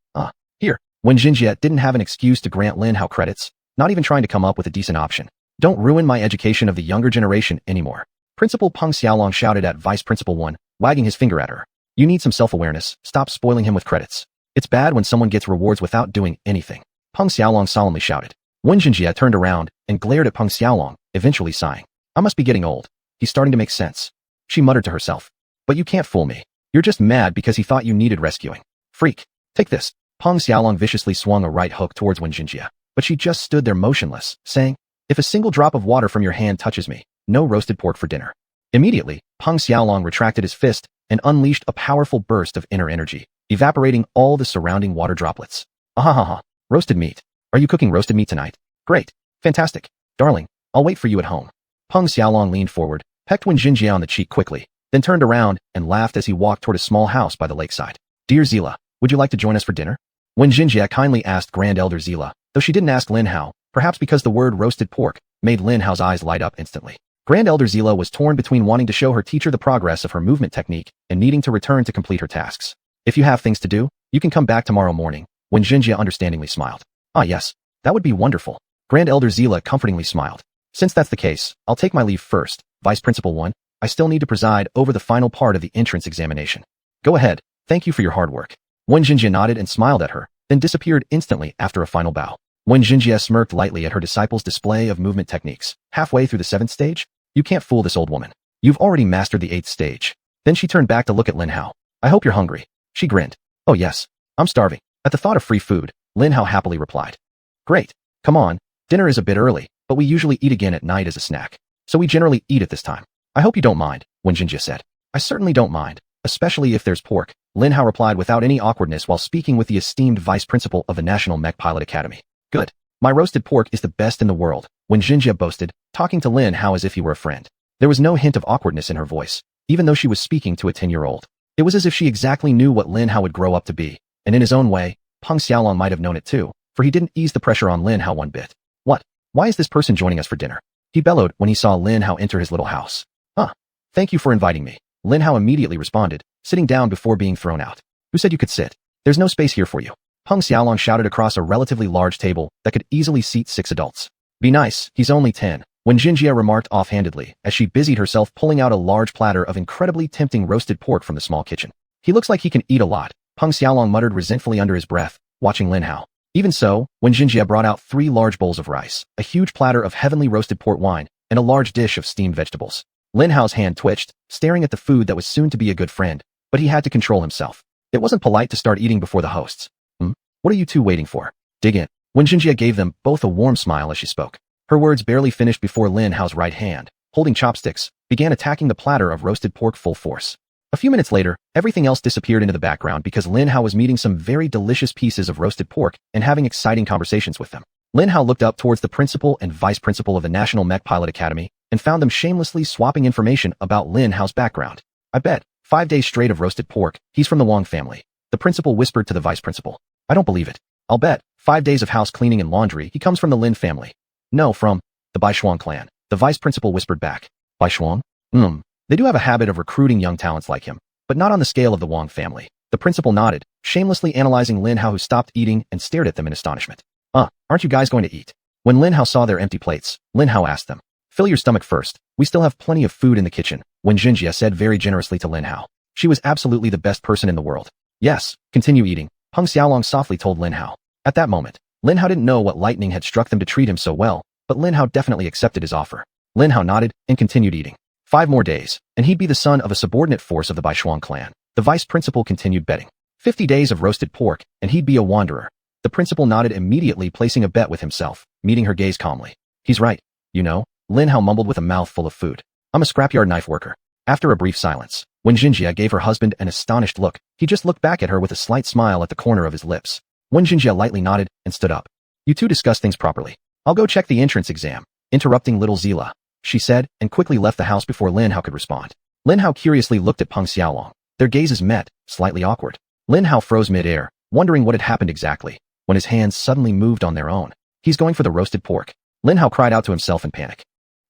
Here. Wen Jinjie didn't have an excuse to grant Lin Hao credits, not even trying to come up with a decent option. Don't ruin my education of the younger generation anymore. Principal Peng Xiaolong shouted at Vice Principal 1, wagging his finger at her. You need some self-awareness, stop spoiling him with credits. It's bad when someone gets rewards without doing anything. Peng Xiaolong solemnly shouted. Wen Jinjie turned around and glared at Peng Xiaolong, eventually sighing. I must be getting old. He's starting to make sense. She muttered to herself. But you can't fool me. You're just mad because he thought you needed rescuing. Freak. Take this. Peng Xiaolong viciously swung a right hook towards Wen Jinjie, but she just stood there motionless, saying, If a single drop of water from your hand touches me, no roasted pork for dinner. Immediately, Peng Xiaolong retracted his fist and unleashed a powerful burst of inner energy, evaporating all the surrounding water droplets. Ahahaha. Roasted meat. Are you cooking roasted meat tonight? Great. Fantastic. Darling, I'll wait for you at home. Peng Xiaolong leaned forward, pecked Wen Jinjie on the cheek quickly, then turned around and laughed as he walked toward a small house by the lakeside. Dear Zila, would you like to join us for dinner? Wen Jinjie kindly asked Grand Elder Zila, though she didn't ask Lin Hao, perhaps because the word roasted pork made Lin Hao's eyes light up instantly. Grand Elder Zila was torn between wanting to show her teacher the progress of her movement technique and needing to return to complete her tasks. If you have things to do, you can come back tomorrow morning, Wen Jinjie understandingly smiled. Ah yes, that would be wonderful. Grand Elder Zila comfortingly smiled. Since that's the case, I'll take my leave first, Vice Principal 1. I still need to preside over the final part of the entrance examination. Go ahead, thank you for your hard work. Wen Jinjie nodded and smiled at her, then disappeared instantly after a final bow. Wen Jinjie smirked lightly at her disciple's display of movement techniques. Halfway through the 7th stage? You can't fool this old woman. You've already mastered the 8th stage. Then she turned back to look at Lin Hao. I hope you're hungry. She grinned. Oh yes, I'm starving. At the thought of free food, Lin Hao happily replied. Great. Come on, dinner is a bit early, but we usually eat again at night as a snack. So we generally eat at this time. I hope you don't mind, Wen Jinjie said. I certainly don't mind, especially if there's pork, Lin Hao replied without any awkwardness while speaking with the esteemed vice principal of the National Mech Pilot Academy. Good. My roasted pork is the best in the world, Wen Jinjie boasted, talking to Lin Hao as if he were a friend. There was no hint of awkwardness in her voice, even though she was speaking to a 10-year-old. It was as if she exactly knew what Lin Hao would grow up to be, and in his own way, Peng Xiaolong might have known it too, for he didn't ease the pressure on Lin Hao one bit. What? Why is this person joining us for dinner? He bellowed when he saw Lin Hao enter his little house. Thank you for inviting me, Lin Hao immediately responded, sitting down before being thrown out. Who said you could sit? There's no space here for you. Peng Xiaolong shouted across a relatively large table that could easily seat 6 adults. Be nice, he's only 10, Wen Jinjie remarked offhandedly as she busied herself pulling out a large platter of incredibly tempting roasted pork from the small kitchen. He looks like he can eat a lot, Peng Xiaolong muttered resentfully under his breath, watching Lin Hao. Even so, Wen Jinjie brought out 3 large bowls of rice, a huge platter of heavenly roasted port wine, and a large dish of steamed vegetables. Lin Hao's hand twitched, staring at the food that was soon to be a good friend, but he had to control himself. It wasn't polite to start eating before the hosts. What are you two waiting for? Dig in. Xuanyuan gave them both a warm smile as she spoke. Her words barely finished before Lin Hao's right hand, holding chopsticks, began attacking the platter of roasted pork full force. A few minutes later, everything else disappeared into the background because Lin Hao was meeting some very delicious pieces of roasted pork and having exciting conversations with them. Lin Hao looked up towards the principal and vice principal of the National Mech Pilot Academy and found them shamelessly swapping information about Lin Hao's background. I bet, 5 days straight of roasted pork, he's from the Wang family. The principal whispered to the vice principal. I don't believe it. I'll bet, 5 days of house cleaning and laundry, he comes from the Lin family. No, from the Baishuang clan. The vice principal whispered back. Baishuang? They do have a habit of recruiting young talents like him, but not on the scale of the Wang family. The principal nodded, shamelessly analyzing Lin Hao, who stopped eating and stared at them in astonishment. Aren't you guys going to eat? When Lin Hao saw their empty plates, Lin Hao asked them. Fill your stomach first. We still have plenty of food in the kitchen, when Xuanyuan said very generously to Lin Hao. She was absolutely the best person in the world. Yes, continue eating, Peng Xiaolong softly told Lin Hao. At that moment, Lin Hao didn't know what lightning had struck them to treat him so well, but Lin Hao definitely accepted his offer. Lin Hao nodded and continued eating. 5 more days, and he'd be the son of a subordinate force of the Baishuang clan. The vice principal continued betting. 50 days of roasted pork, and he'd be a wanderer. The principal nodded immediately, placing a bet with himself, meeting her gaze calmly. He's right. You know, Lin Hao mumbled with a mouthful of food. I'm a scrapyard knife worker. After a brief silence, when Xuanyuan gave her husband an astonished look, he just looked back at her with a slight smile at the corner of his lips. When Xuanyuan lightly nodded and stood up. You two discuss things properly. I'll go check the entrance exam. Interrupting little Zila, she said, and quickly left the house before Lin Hao could respond. Lin Hao curiously looked at Peng Xiaolong. Their gazes met, slightly awkward. Lin Hao froze mid-air, wondering what had happened exactly, when his hands suddenly moved on their own. He's going for the roasted pork. Lin Hao cried out to himself in panic.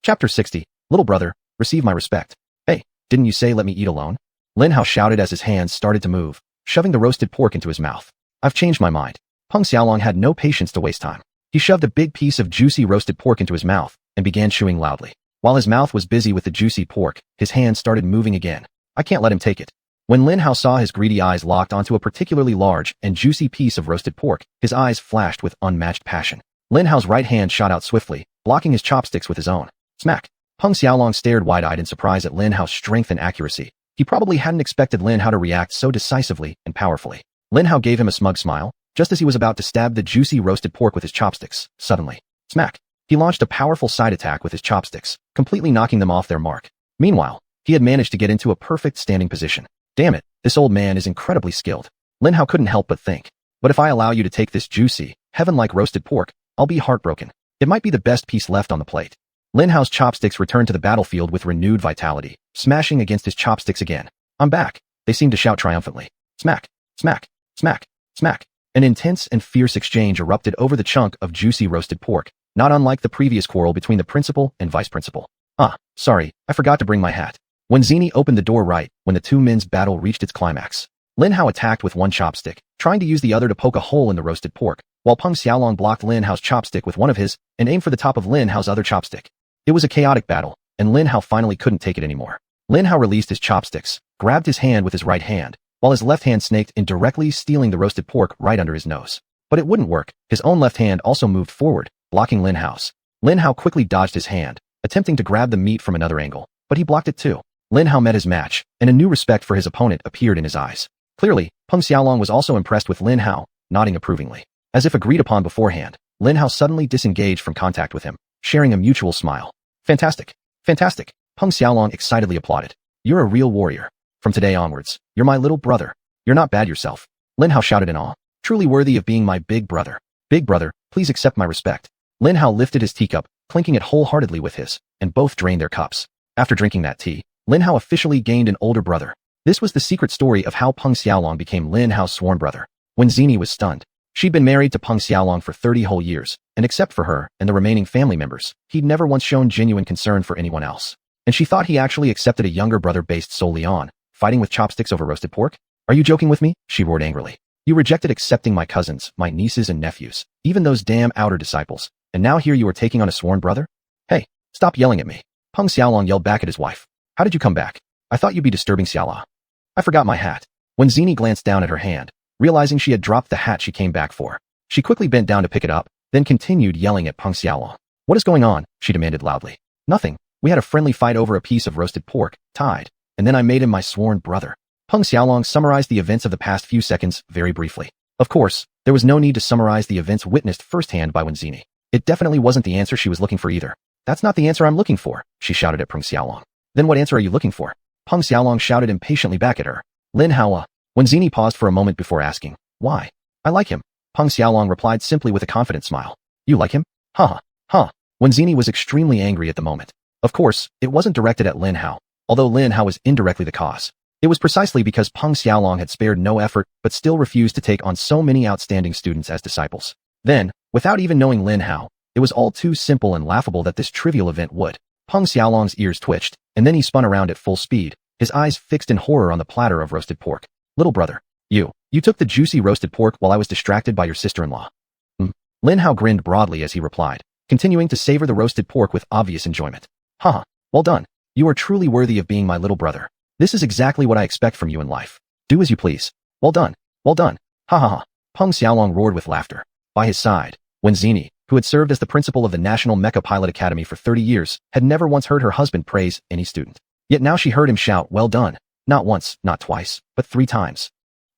Chapter 60. Little brother, receive my respect. Hey, didn't you say let me eat alone? Lin Hao shouted as his hands started to move, shoving the roasted pork into his mouth. I've changed my mind. Peng Xiaolong had no patience to waste time. He shoved a big piece of juicy roasted pork into his mouth and began chewing loudly. While his mouth was busy with the juicy pork, his hands started moving again. I can't let him take it. When Lin Hao saw his greedy eyes locked onto a particularly large and juicy piece of roasted pork, his eyes flashed with unmatched passion. Lin Hao's right hand shot out swiftly, blocking his chopsticks with his own. Smack! Peng Xiaolong stared wide-eyed in surprise at Lin Hao's strength and accuracy. He probably hadn't expected Lin Hao to react so decisively and powerfully. Lin Hao gave him a smug smile, just as he was about to stab the juicy roasted pork with his chopsticks. Suddenly, smack! He launched a powerful side attack with his chopsticks, completely knocking them off their mark. Meanwhile, he had managed to get into a perfect standing position. Damn it, this old man is incredibly skilled. Lin Hao couldn't help but think. But if I allow you to take this juicy, heaven-like roasted pork, I'll be heartbroken. It might be the best piece left on the plate. Lin Hao's chopsticks returned to the battlefield with renewed vitality, smashing against his chopsticks again. I'm back, they seemed to shout triumphantly. Smack! Smack! Smack! Smack! An intense and fierce exchange erupted over the chunk of juicy roasted pork, not unlike the previous quarrel between the principal and vice principal. Sorry, I forgot to bring my hat. When Zini opened the door right when the two men's battle reached its climax, Lin Hao attacked with one chopstick, trying to use the other to poke a hole in the roasted pork, while Peng Xiaolong blocked Lin Hao's chopstick with one of his and aimed for the top of Lin Hao's other chopstick. It was a chaotic battle, and Lin Hao finally couldn't take it anymore. Lin Hao released his chopsticks, grabbed his hand with his right hand, while his left hand snaked in, directly stealing the roasted pork right under his nose. But it wouldn't work. His own left hand also moved forward, blocking Lin Hao's. Lin Hao quickly dodged his hand, attempting to grab the meat from another angle, but he blocked it too. Lin Hao met his match, and a new respect for his opponent appeared in his eyes. Clearly, Peng Xiaolong was also impressed with Lin Hao, nodding approvingly. As if agreed upon beforehand, Lin Hao suddenly disengaged from contact with him, sharing a mutual smile. Fantastic! Fantastic! Peng Xiaolong excitedly applauded. You're a real warrior. From today onwards, you're my little brother. You're not bad yourself. Lin Hao shouted in awe. Truly worthy of being my big brother. Big brother, please accept my respect. Lin Hao lifted his teacup, clinking it wholeheartedly with his, and both drained their cups. After drinking that tea, Lin Hao officially gained an older brother. This was the secret story of how Peng Xiaolong became Lin Hao's sworn brother. When Zini was stunned, she'd been married to Peng Xiaolong for 30 whole years, and except for her and the remaining family members, he'd never once shown genuine concern for anyone else. And she thought he actually accepted a younger brother based solely on fighting with chopsticks over roasted pork? Are you joking with me? She roared angrily. You rejected accepting my cousins, my nieces and nephews, even those damn outer disciples, and now here you are taking on a sworn brother? Hey, stop yelling at me. Peng Xiaolong yelled back at his wife. How did you come back? I thought you'd be disturbing Xiala. I forgot my hat. When Zini glanced down at her hand, realizing she had dropped the hat she came back for, she quickly bent down to pick it up, then continued yelling at Peng Xiaolong. What is going on? She demanded loudly. Nothing. We had a friendly fight over a piece of roasted pork, tied, and then I made him my sworn brother. Peng Xiaolong summarized the events of the past few seconds very briefly. Of course, there was no need to summarize the events witnessed firsthand by Wenzini. It definitely wasn't the answer she was looking for either. That's not the answer I'm looking for, she shouted at Peng Xiaolong. Then what answer are you looking for? Peng Xiaolong shouted impatiently back at her. Lin Hao. Wenzini paused for a moment before asking, why? I like him. Peng Xiaolong replied simply with a confident smile. You like him? Huh. Wenzini was extremely angry at the moment. Of course, it wasn't directed at Lin Hao, although Lin Hao was indirectly the cause. It was precisely because Peng Xiaolong had spared no effort but still refused to take on so many outstanding students as disciples. Then, without even knowing Lin Hao, it was all too simple and laughable that this trivial event would. Peng Xiaolong's ears twitched, and then he spun around at full speed, his eyes fixed in horror on the platter of roasted pork. Little brother, you took the juicy roasted pork while I was distracted by your sister-in-law. Lin Hao grinned broadly as he replied, continuing to savor the roasted pork with obvious enjoyment. Haha, well done. You are truly worthy of being my little brother. This is exactly what I expect from you in life. Do as you please. Well done. Ha ha ha. Peng Xiaolong roared with laughter. By his side, Wenzini, who had served as the principal of the National Mecha Pilot Academy for 30 years, had never once heard her husband praise any student. Yet now she heard him shout, well done. Not once, not twice, but 3 times.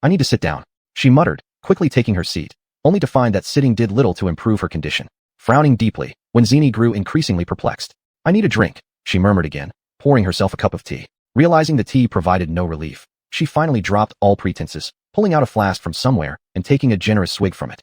I need to sit down, she muttered, quickly taking her seat, only to find that sitting did little to improve her condition. Frowning deeply, Wenzini grew increasingly perplexed. I need a drink, she murmured again, pouring herself a cup of tea. Realizing the tea provided no relief, she finally dropped all pretenses, pulling out a flask from somewhere and taking a generous swig from it.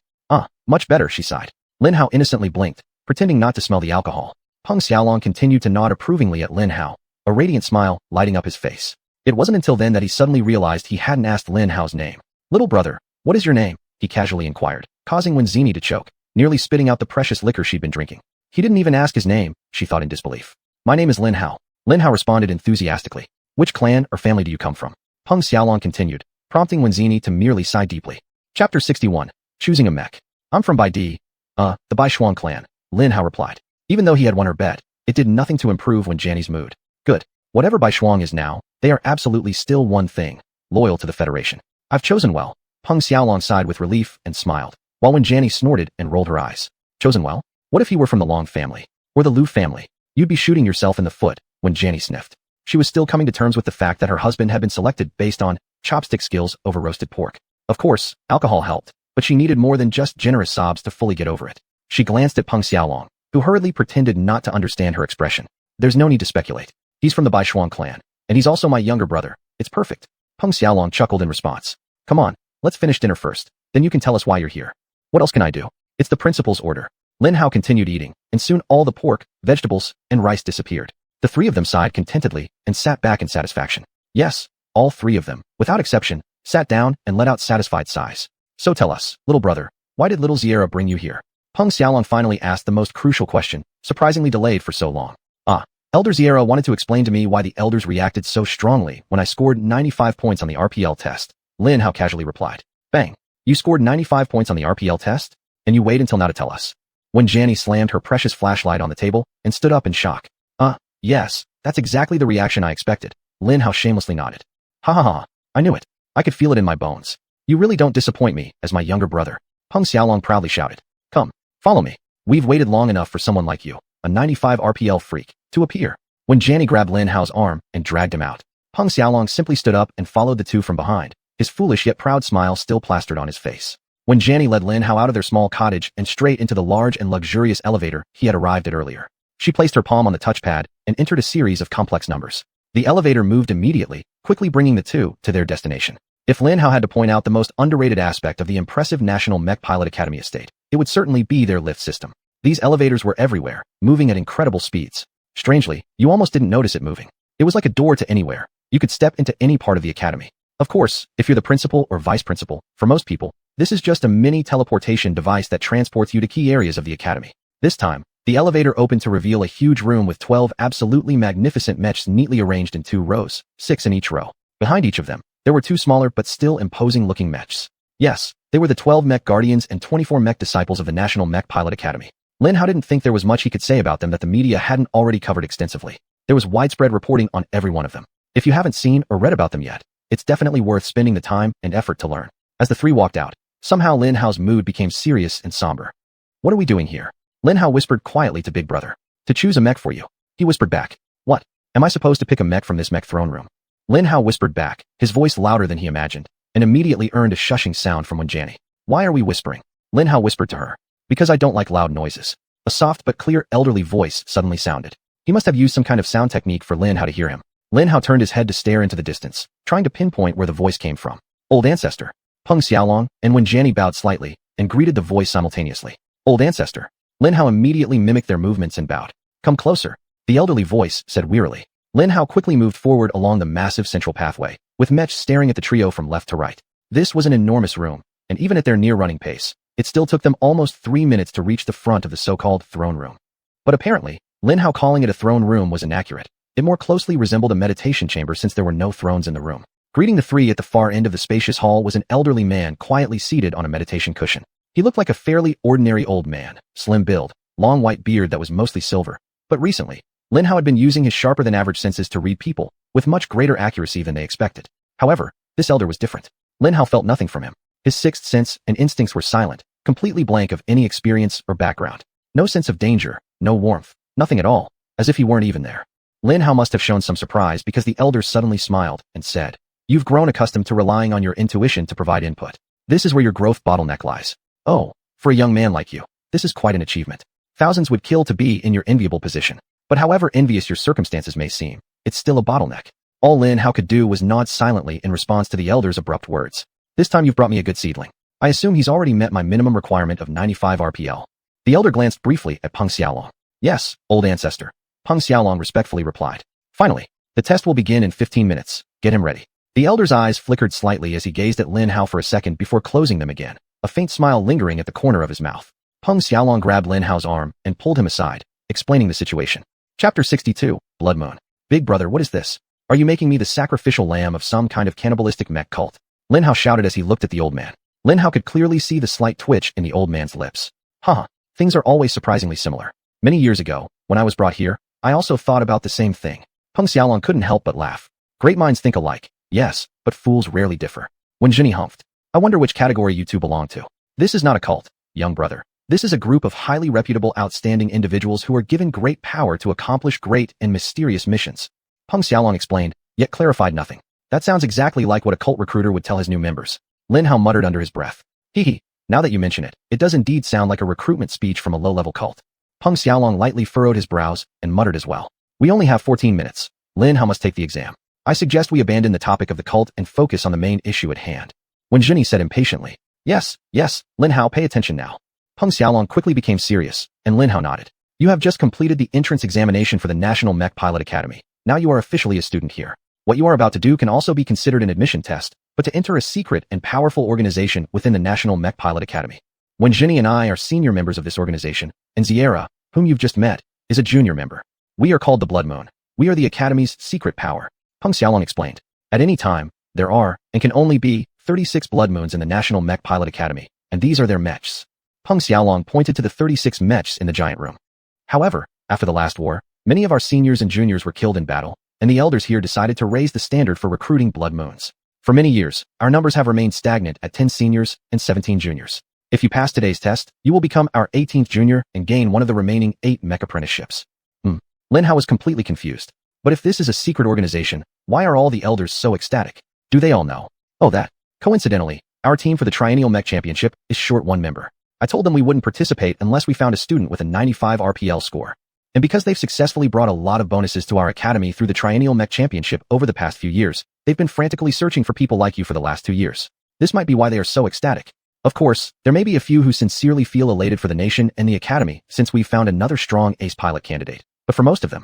Much better, she sighed. Lin Hao innocently blinked, pretending not to smell the alcohol. Peng Xiaolong continued to nod approvingly at Lin Hao, a radiant smile lighting up his face. It wasn't until then that he suddenly realized he hadn't asked Lin Hao's name. Little brother, what is your name? He casually inquired, causing Wenzini to choke, nearly spitting out the precious liquor she'd been drinking. He didn't even ask his name, she thought in disbelief. My name is Lin Hao. Lin Hao responded enthusiastically. Which clan or family do you come from? Peng Xiaolong continued, prompting Wenzini to merely sigh deeply. Chapter 61. Choosing a mech. I'm from the Baishuang clan, Lin Hao replied. Even though he had won her bet, it did nothing to improve Wenzini's mood. Good. Whatever Baishuang is now, they are absolutely still one thing, loyal to the Federation. I've chosen well. Peng Xiaolong sighed with relief and smiled, while Wenzini snorted and rolled her eyes. Chosen well? What if he were from the Long family? Or the Lu family? You'd be shooting yourself in the foot, Wenzini sniffed. She was still coming to terms with the fact that her husband had been selected based on chopstick skills over roasted pork. Of course, alcohol helped, but she needed more than just generous sobs to fully get over it. She glanced at Peng Xiaolong, who hurriedly pretended not to understand her expression. There's no need to speculate. He's from the Baishuang clan, and he's also my younger brother. It's perfect. Peng Xiaolong chuckled in response. Come on, let's finish dinner first, then you can tell us why you're here. What else can I do? It's the principal's order. Lin Hao continued eating, and soon all the pork, vegetables, and rice disappeared. The 3 of them sighed contentedly and sat back in satisfaction. Yes, all 3 of them, without exception, sat down and let out satisfied sighs. So tell us, little brother, why did little Xiera bring you here? Peng Xiaolong finally asked the most crucial question, surprisingly delayed for so long. Elder Xiera wanted to explain to me why the elders reacted so strongly when I scored 95 points on the RPL test. Lin Hao casually replied. Bang! You scored 95 points on the RPL test? And you wait until now to tell us. Wenzini slammed her precious flashlight on the table and stood up in shock. Yes, that's exactly the reaction I expected. Lin Hao shamelessly nodded. Ha, I knew it. I could feel it in my bones. You really don't disappoint me as my younger brother. Peng Xiaolong proudly shouted. Come, follow me. We've waited long enough for someone like you, a 95 RPL freak, to appear. Wenzini grabbed Lin Hao's arm and dragged him out. Peng Xiaolong simply stood up and followed the 2 from behind, his foolish yet proud smile still plastered on his face. Wenzini led Lin Hao out of their small cottage and straight into the large and luxurious elevator he had arrived at earlier. She placed her palm on the touchpad and entered a series of complex numbers. The elevator moved immediately, quickly bringing the 2 to their destination. If Lin Hao had to point out the most underrated aspect of the impressive National Mech Pilot Academy estate, it would certainly be their lift system. These elevators were everywhere, moving at incredible speeds. Strangely, you almost didn't notice it moving. It was like a door to anywhere. You could step into any part of the academy. Of course, if you're the principal or vice principal, for most people, this is just a mini teleportation device that transports you to key areas of the academy. This time, the elevator opened to reveal a huge room with 12 absolutely magnificent mechs neatly arranged in 2 rows, 6 in each row. Behind each of them, there were 2 smaller but still imposing-looking mechs. Yes, they were the 12 mech guardians and 24 mech disciples of the National Mech Pilot Academy. Lin Hao didn't think there was much he could say about them that the media hadn't already covered extensively. There was widespread reporting on every one of them. If you haven't seen or read about them yet, it's definitely worth spending the time and effort to learn. As the 3 walked out, somehow Lin Hao's mood became serious and somber. What are we doing here? Lin Hao whispered quietly to Big Brother. To choose a mech for you. He whispered back. Am I supposed to pick a mech from this mech throne room? Lin Hao whispered back, his voice louder than he imagined, and immediately earned a shushing sound from Xuanyuan. Why are we whispering? Lin Hao whispered to her. Because I don't like loud noises. A soft but clear elderly voice suddenly sounded. He must have used some kind of sound technique for Lin Hao to hear him. Lin Hao turned his head to stare into the distance, trying to pinpoint where the voice came from. Old ancestor. Peng Xiaolong and Xuanyuan bowed slightly and greeted the voice simultaneously. Old ancestor. Lin Hao immediately mimicked their movements and bowed. Come closer, the elderly voice said wearily. Lin Hao quickly moved forward along the massive central pathway, with mechs staring at the trio from left to right. This was an enormous room, and even at their near-running pace, it still took them almost 3 minutes to reach the front of the so-called throne room. But apparently, Lin Hao calling it a throne room was inaccurate. It more closely resembled a meditation chamber since there were no thrones in the room. Greeting the three at the far end of the spacious hall was an elderly man quietly seated on a meditation cushion. He looked like a fairly ordinary old man, slim build, long white beard that was mostly silver. But recently, Lin Hao had been using his sharper-than-average senses to read people, with much greater accuracy than they expected. However, this elder was different. Lin Hao felt nothing from him. His sixth sense and instincts were silent, completely blank of any experience or background. No sense of danger, no warmth, nothing at all, as if he weren't even there. Lin Hao must have shown some surprise because the elder suddenly smiled and said, You've grown accustomed to relying on your intuition to provide input. This is where your growth bottleneck lies. Oh, for a young man like you, this is quite an achievement. Thousands would kill to be in your enviable position. But however envious your circumstances may seem, it's still a bottleneck. All Lin Hao could do was nod silently in response to the elder's abrupt words. This time you've brought me a good seedling. I assume he's already met my minimum requirement of 95 RPL. The elder glanced briefly at Peng Xiaolong. Yes, old ancestor. Peng Xiaolong respectfully replied. Finally, the test will begin in 15 minutes. Get him ready. The elder's eyes flickered slightly as he gazed at Lin Hao for a second before closing them again, a faint smile lingering at the corner of his mouth. Peng Xiaolong grabbed Lin Hao's arm and pulled him aside, explaining the situation. Chapter 62, Blood Moon. Big brother, what is this? Are you making me the sacrificial lamb of some kind of cannibalistic mech cult? Lin Hao shouted as he looked at the old man. Lin Hao could clearly see the slight twitch in the old man's lips. Haha, things are always surprisingly similar. Many years ago, when I was brought here, I also thought about the same thing. Peng Xiaolong couldn't help but laugh. Great minds think alike. Yes, but fools rarely differ. When Xuanyuan humphed. I wonder which category you two belong to. This is not a cult, young brother. This is a group of highly reputable, outstanding individuals who are given great power to accomplish great and mysterious missions. Peng Xiaolong explained, yet clarified nothing. That sounds exactly like what a cult recruiter would tell his new members. Lin Hao muttered under his breath. Hee, now that you mention it, it does indeed sound like a recruitment speech from a low-level cult. Peng Xiaolong lightly furrowed his brows and muttered as well. We only have 14 minutes. Lin Hao must take the exam. I suggest we abandon the topic of the cult and focus on the main issue at hand. When Xuanyuan said impatiently, Yes, Lin Hao, pay attention now. Peng Xiaolong quickly became serious, and Lin Hao nodded. You have just completed the entrance examination for the National Mech Pilot Academy. Now you are officially a student here. What you are about to do can also be considered an admission test, but to enter a secret and powerful organization within the National Mech Pilot Academy. When Xuanyuan and I are senior members of this organization, and Ziera, whom you've just met, is a junior member. We are called the Blood Moon. We are the Academy's secret power. Peng Xiaolong explained. At any time, there are, and can only be, 36 Blood Moons in the National Mech Pilot Academy, and these are their mechs. Peng Xiaolong pointed to the 36 mechs in the giant room. However, after the last war, many of our seniors and juniors were killed in battle, and the elders here decided to raise the standard for recruiting Blood Moons. For many years, our numbers have remained stagnant at 10 seniors and 17 juniors. If you pass today's test, you will become our 18th junior and gain one of the remaining 8 mech apprenticeships. Lin Hao was completely confused. But if this is a secret organization, why are all the elders so ecstatic? Do they all know? Oh, that. Coincidentally, our team for the Triennial Mech Championship is short one member. I told them we wouldn't participate unless we found a student with a 95 RPL score. And because they've successfully brought a lot of bonuses to our academy through the Triennial Mech Championship over the past few years, they've been frantically searching for people like you for the last 2 years. This might be why they are so ecstatic. Of course, there may be a few who sincerely feel elated for the nation and the academy since we've found another strong ace pilot candidate. But for most of them,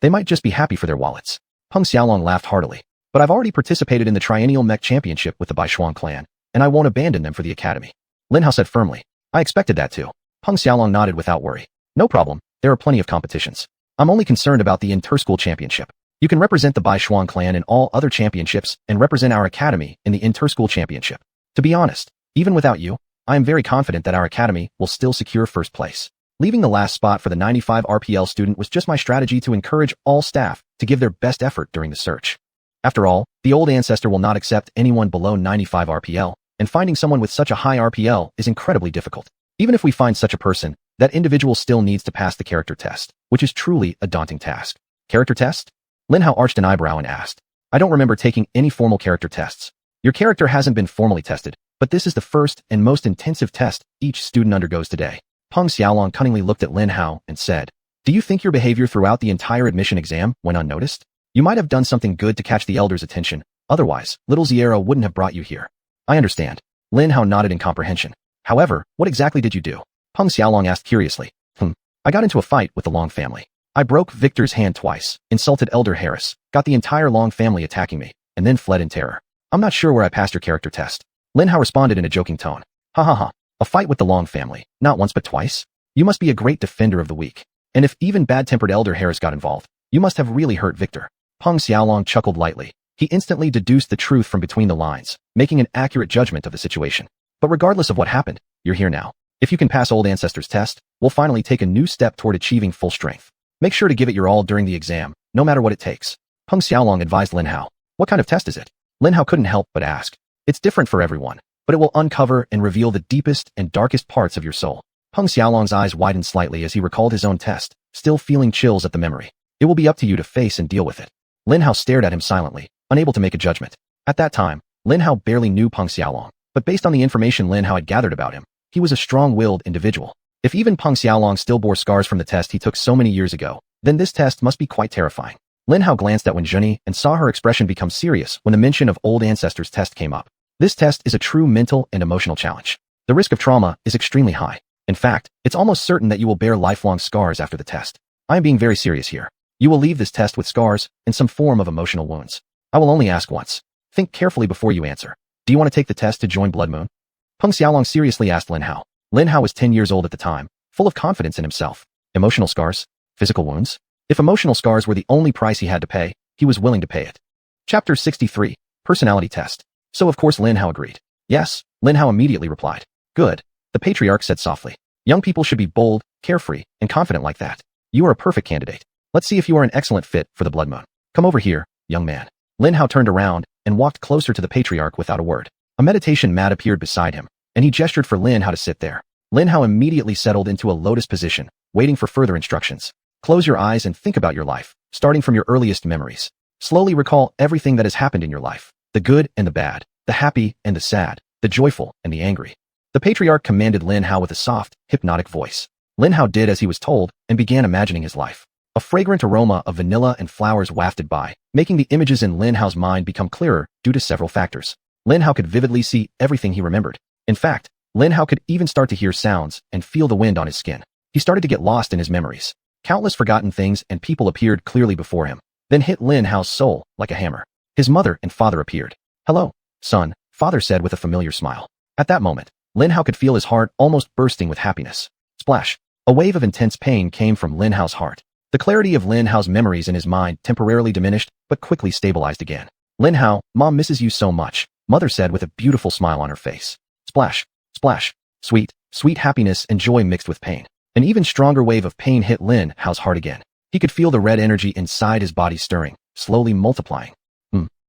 they might just be happy for their wallets. Peng Xiaolong laughed heartily. But I've already participated in the Triennial Mech Championship with the Baishuang clan, and I won't abandon them for the academy. Lin Hao said firmly. I expected that too. Peng Xiaolong nodded without worry. No problem, there are plenty of competitions. I'm only concerned about the inter-school championship. You can represent the Baishuang clan in all other championships and represent our academy in the inter-school championship. To be honest, even without you, I am very confident that our academy will still secure first place. Leaving the last spot for the 95 RPL student was just my strategy to encourage all staff to give their best effort during the search. After all, the old ancestor will not accept anyone below 95 RPL, and finding someone with such a high RPL is incredibly difficult. Even if we find such a person, that individual still needs to pass the character test, which is truly a daunting task. Character test? Lin Hao arched an eyebrow and asked. I don't remember taking any formal character tests. Your character hasn't been formally tested, but this is the first and most intensive test each student undergoes today. Peng Xiaolong cunningly looked at Lin Hao and said, Do you think your behavior throughout the entire admission exam went unnoticed? You might have done something good to catch the elder's attention. Otherwise, little Ziero wouldn't have brought you here. I understand. Lin Hao nodded in comprehension. However, what exactly did you do? Peng Xiaolong asked curiously. I got into a fight with the Long family. I broke Victor's hand twice, insulted Elder Harris, got the entire Long family attacking me, and then fled in terror. I'm not sure where I passed your character test. Lin Hao responded in a joking tone. Ha ha ha. A fight with the Long family, not once but twice? You must be a great defender of the weak. And if even bad-tempered Elder Harris got involved, you must have really hurt Victor. Peng Xiaolong chuckled lightly. He instantly deduced the truth from between the lines, making an accurate judgment of the situation. But regardless of what happened, you're here now. If you can pass Old Ancestor's test, we'll finally take a new step toward achieving full strength. Make sure to give it your all during the exam, no matter what it takes. Peng Xiaolong advised Lin Hao. What kind of test is it? Lin Hao couldn't help but ask. It's different for everyone, but it will uncover and reveal the deepest and darkest parts of your soul. Peng Xiaolong's eyes widened slightly as he recalled his own test, still feeling chills at the memory. It will be up to you to face and deal with it. Lin Hao stared at him silently, unable to make a judgment. At that time, Lin Hao barely knew Peng Xiaolong, but based on the information Lin Hao had gathered about him, he was a strong-willed individual. If even Peng Xiaolong still bore scars from the test he took so many years ago, then this test must be quite terrifying. Lin Hao glanced at Xuanyuan and saw her expression become serious when the mention of Old Ancestor's test came up. This test is a true mental and emotional challenge. The risk of trauma is extremely high. In fact, it's almost certain that you will bear lifelong scars after the test. I am being very serious here. You will leave this test with scars and some form of emotional wounds. I will only ask once. Think carefully before you answer. Do you want to take the test to join Blood Moon? Peng Xiaolong seriously asked Lin Hao. Lin Hao was 10 years old at the time, full of confidence in himself. Emotional scars? Physical wounds? If emotional scars were the only price he had to pay, he was willing to pay it. Chapter 63, Personality Test. So of course Lin Hao agreed. Yes, Lin Hao immediately replied. Good. The patriarch said softly. Young people should be bold, carefree, and confident like that. You are a perfect candidate. Let's see if you are an excellent fit for the Blood Moon. Come over here, young man. Lin Hao turned around and walked closer to the patriarch without a word. A meditation mat appeared beside him, and he gestured for Lin Hao to sit there. Lin Hao immediately settled into a lotus position, waiting for further instructions. Close your eyes and think about your life, starting from your earliest memories. Slowly recall everything that has happened in your life, the good and the bad, the happy and the sad, the joyful and the angry. The patriarch commanded Lin Hao with a soft, hypnotic voice. Lin Hao did as he was told and began imagining his life. A fragrant aroma of vanilla and flowers wafted by, making the images in Lin Hao's mind become clearer due to several factors. Lin Hao could vividly see everything he remembered. In fact, Lin Hao could even start to hear sounds and feel the wind on his skin. He started to get lost in his memories. Countless forgotten things and people appeared clearly before him, then hit Lin Hao's soul like a hammer. His mother and father appeared. Hello, son, father said with a familiar smile. At that moment, Lin Hao could feel his heart almost bursting with happiness. Splash! A wave of intense pain came from Lin Hao's heart. The clarity of Lin Hao's memories in his mind temporarily diminished, but quickly stabilized again. Lin Hao, Mom misses you so much, Mother said with a beautiful smile on her face. Splash! Splash! Sweet, sweet happiness and joy mixed with pain. An even stronger wave of pain hit Lin Hao's heart again. He could feel the red energy inside his body stirring, slowly multiplying.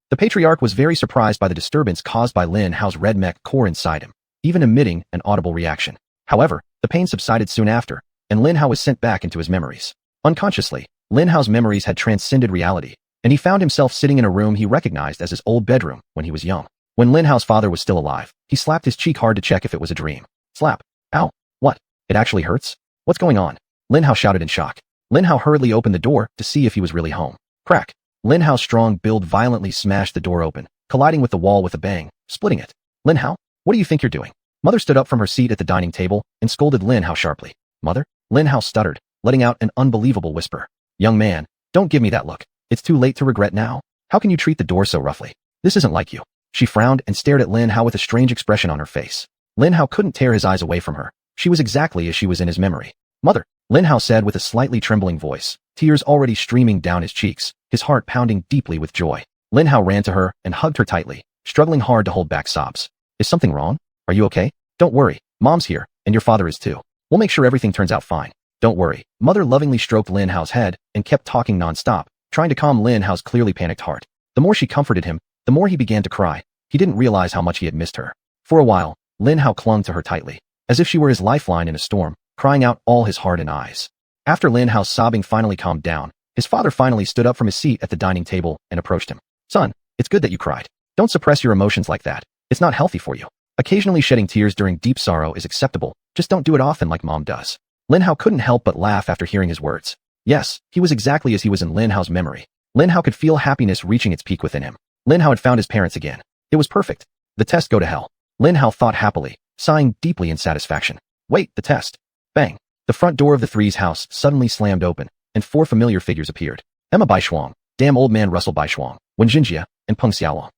The patriarch was very surprised by the disturbance caused by Lin Hao's red mech core inside him, even emitting an audible reaction. However, the pain subsided soon after, and Lin Hao was sent back into his memories. Unconsciously, Lin Hao's memories had transcended reality, and he found himself sitting in a room he recognized as his old bedroom when he was young. When Lin Hao's father was still alive, he slapped his cheek hard to check if it was a dream. Slap. Ow. What? It actually hurts? What's going on? Lin Hao shouted in shock. Lin Hao hurriedly opened the door to see if he was really home. Crack. Lin Hao's strong build violently smashed the door open, colliding with the wall with a bang, splitting it. Lin Hao, what do you think you're doing? Mother stood up from her seat at the dining table and scolded Lin Hao sharply. Mother? Lin Hao stuttered, letting out an unbelievable whisper. Young man, don't give me that look. It's too late to regret now. How can you treat the door so roughly? This isn't like you. She frowned and stared at Lin Hao with a strange expression on her face. Lin Hao couldn't tear his eyes away from her. She was exactly as she was in his memory. Mother, Lin Hao said with a slightly trembling voice, tears already streaming down his cheeks, his heart pounding deeply with joy. Lin Hao ran to her and hugged her tightly, struggling hard to hold back sobs. Is something wrong? Are you okay? Don't worry, Mom's here, and your father is too. We'll make sure everything turns out fine. Don't worry. Mother lovingly stroked Lin Hao's head and kept talking non-stop, trying to calm Lin Hao's clearly panicked heart. The more she comforted him, the more he began to cry. He didn't realize how much he had missed her. For a while, Lin Hao clung to her tightly, as if she were his lifeline in a storm, crying out all his heart and eyes. After Lin Hao's sobbing finally calmed down, His father finally stood up from his seat at the dining table and approached him. Son, it's good that you cried. Don't suppress your emotions like that. It's not healthy for you. Occasionally shedding tears during deep sorrow is acceptable, just don't do it often like mom does. Lin Hao couldn't help but laugh after hearing his words. Yes, he was exactly as he was in Lin Hao's memory. Lin Hao could feel happiness reaching its peak within him. Lin Hao had found his parents again. It was perfect. The test go to hell. Lin Hao thought happily, sighing deeply in satisfaction. Wait, the test. Bang. The front door of the three's house suddenly slammed open, and 4 familiar figures appeared. Emma Baishuang, damn old man Russell Baishuang, Wen Jinjia, and Peng Xiaolong.